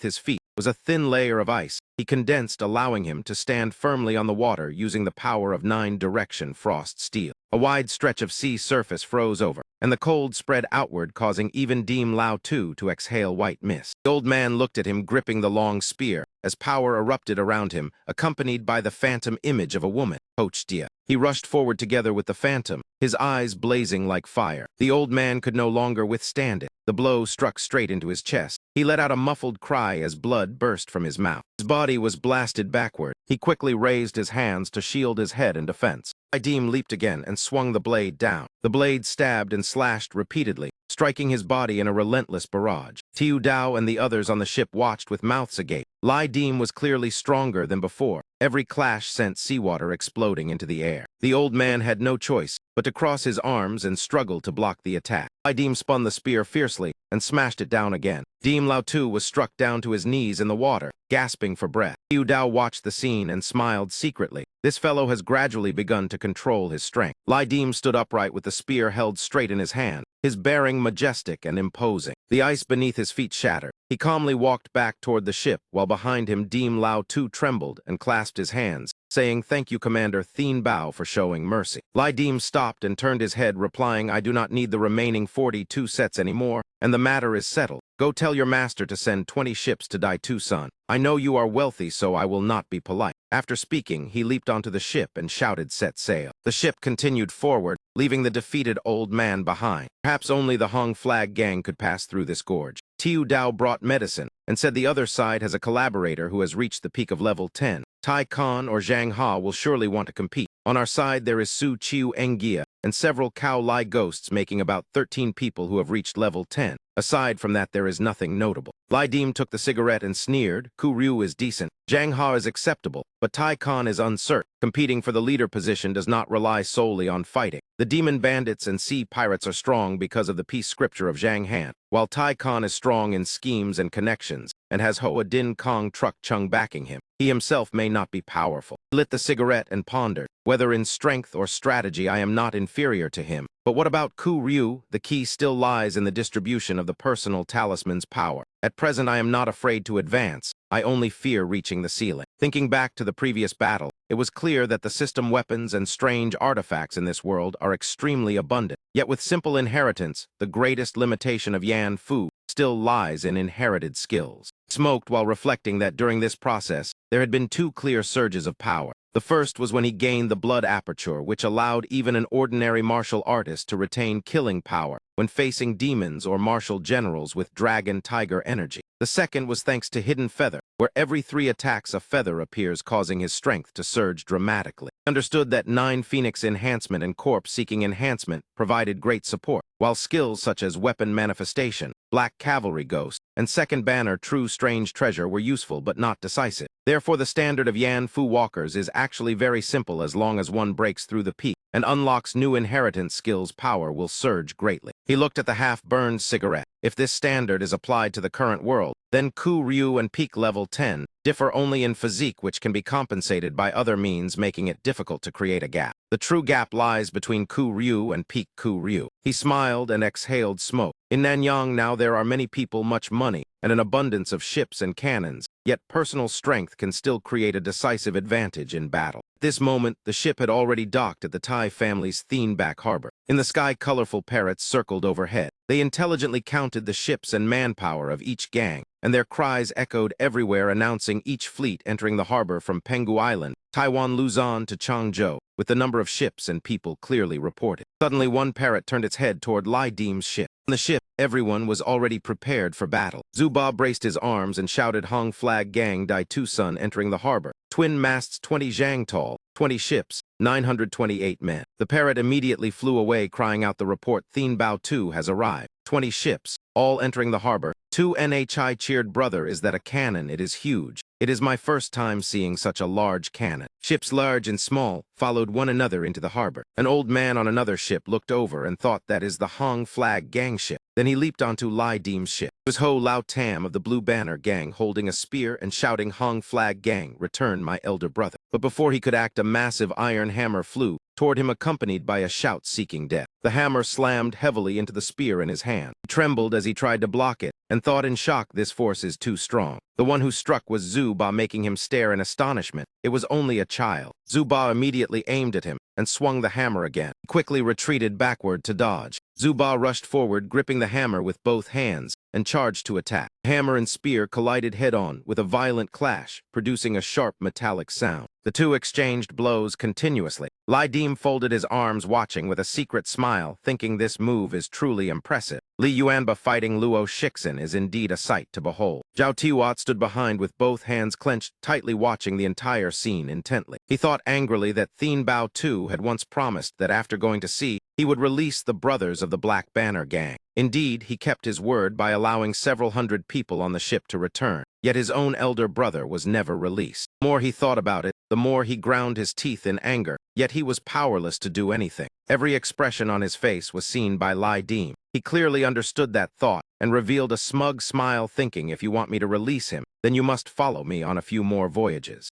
his feet was a thin layer of ice. He condensed, allowing him to stand firmly on the water using the power of 9-direction frost steel. A wide stretch of sea surface froze over, and the cold spread outward, causing even Deem Lao Tu to exhale white mist. The old man looked at him, gripping the long spear, as power erupted around him, accompanied by the phantom image of a woman, Hoch Dia. He rushed forward together with the phantom, his eyes blazing like fire. The old man could no longer withstand it. The blow struck straight into his chest. He let out a muffled cry as blood burst from his mouth. His body was blasted backward. He quickly raised his hands to shield his head in defense. Deem leaped again and swung the blade down. The blade stabbed and slashed repeatedly, striking his body in a relentless barrage. Tiu Dao and the others on the ship watched with mouths agape. Lai Deem was clearly stronger than before. Every clash sent seawater exploding into the air. The old man had no choice but to cross his arms and struggle to block the attack. Lai Deem spun the spear fiercely and smashed it down again. Deem Lao Tu was struck down to his knees in the water, gasping for breath. Tiu Dao watched the scene and smiled secretly. This fellow has gradually begun to control his strength. Lai Deem stood upright with the spear held straight in his hand, his bearing majestic and imposing. The ice beneath his feet shattered, He calmly walked back toward the ship, while behind him Deem Lao Tu trembled and clasped his hands, saying, "Thank you, Commander Thien Bao, for showing mercy." Lai Deem stopped and turned his head, replying, "I do not need the remaining 42 sets anymore, and the matter is settled. Go tell your master to send 20 ships to Dai Tucson. I know you are wealthy, so I will not be polite." After speaking, he leaped onto the ship and shouted, "Set sail." The ship continued forward, leaving the defeated old man behind. Perhaps only the Hong Flag gang could pass through this gorge. Tiu Dao brought medicine and said the other side has a collaborator who has reached the peak of level 10. Tai Khan or Zhang Ha will surely want to compete. On our side, there is Su Chiu Engia and several Cao Lai ghosts, making about 13 people who have reached level 10. Aside from that, there is nothing notable. Lai Deem took the cigarette and sneered. Ku Ryu is decent. Zhang Ha is acceptable, but Tai Khan is uncertain. Competing for the leader position does not rely solely on fighting. The demon bandits and sea pirates are strong because of the peace scripture of Zhang Han, while Tai Khan is strong in schemes and connections and has Hoa Din Kong Truck Chung backing him. He himself may not be powerful. He lit the cigarette and pondered. Whether in strength or strategy, I am not inferior to him. But what about Ku Ryu? The key still lies in the distribution of the personal talisman's power. At present, I am not afraid to advance. I only fear reaching the ceiling. Thinking back to the previous battle, it was clear that the system weapons and strange artifacts in this world are extremely abundant. Yet with simple inheritance, the greatest limitation of Yan Fu still lies in inherited skills. Smoked while reflecting that during this process, there had been two clear surges of power. The first was when he gained the blood aperture, which allowed even an ordinary martial artist to retain killing power when facing demons or martial generals with dragon tiger energy. The second was thanks to Hidden Feather, where every 3 attacks a feather appears, causing his strength to surge dramatically. He understood that 9 Phoenix Enhancement and Corpse Seeking Enhancement provided great support, while skills such as Weapon Manifestation, Black Cavalry Ghost, and Second Banner True Strange Treasure were useful but not decisive. Therefore, the standard of Yan Fu walkers is actually very simple. As long as one breaks through the peak and unlocks new inheritance skills, power will surge greatly. He looked at the half-burned cigarette. If this standard is applied to the current world, then Ku Ryu and peak level 10 differ only in physique, which can be compensated by other means, making it difficult to create a gap. The true gap lies between Ku Ryu and peak Ku Ryu. He smiled and exhaled smoke. In Nanyang now there are many people, much money, and an abundance of ships and cannons, yet personal strength can still create a decisive advantage in battle. At this moment, the ship had already docked at the Tai family's Thien-Back harbor. In the sky, colorful parrots circled overhead. They intelligently counted the ships and manpower of each gang, and their cries echoed everywhere, announcing each fleet entering the harbor from Penghu Island, Taiwan, Luzon to Changzhou, with the number of ships and people clearly reported. Suddenly, one parrot turned its head toward Lai Deem's ship. On the ship, everyone was already prepared for battle. Zuba braced his arms and shouted, "Hong Flag Gang Dai Tucson entering the harbor. Twin masts 20 zhang tall, 20 ships, 928 men." The parrot immediately flew away, crying out the report, "Thien Bao 2 has arrived. 20 ships, all entering the harbor." 2 Nhi cheered, "Brother, is that a cannon? It is huge. It is my first time seeing such a large cannon." Ships large and small followed one another into the harbor. An old man on another ship looked over and thought, that is the Hong Flag Gang ship. Then he leaped onto Lai Deem's ship. It was Ho Lao Tam of the Blue Banner Gang, holding a spear and shouting, "Hong Flag Gang, return my elder brother." But before he could act, a massive iron hammer flew toward him, accompanied by a shout seeking death. The hammer slammed heavily into the spear in his hand. He trembled as he tried to block it, and thought in shock, this force is too strong. The one who struck was Zuba, making him stare in astonishment. It was only a child. Zuba immediately aimed at him and swung the hammer again. He quickly retreated backward to dodge. Zuba rushed forward, gripping the hammer with both hands, and charged to attack. Hammer and spear collided head-on with a violent clash, producing a sharp metallic sound. The two exchanged blows continuously. Lai Deem folded his arms, watching with a secret smile, thinking this move is truly impressive. Li Yuanba fighting Luo Shixin is indeed a sight to behold. Zhao Tiwat stood behind with both hands clenched tightly, watching the entire scene intently. He thought angrily that Thien Bao Tu had once promised that after going to sea, he would release the brothers of the Black Banner Gang. Indeed, he kept his word by allowing several hundred people on the ship to return, yet his own elder brother was never released. The more he thought about it, the more he ground his teeth in anger, yet he was powerless to do anything. Every expression on his face was seen by Lai Deem. He clearly understood that thought and revealed a smug smile, thinking, if you want me to release him, then you must follow me on a few more voyages.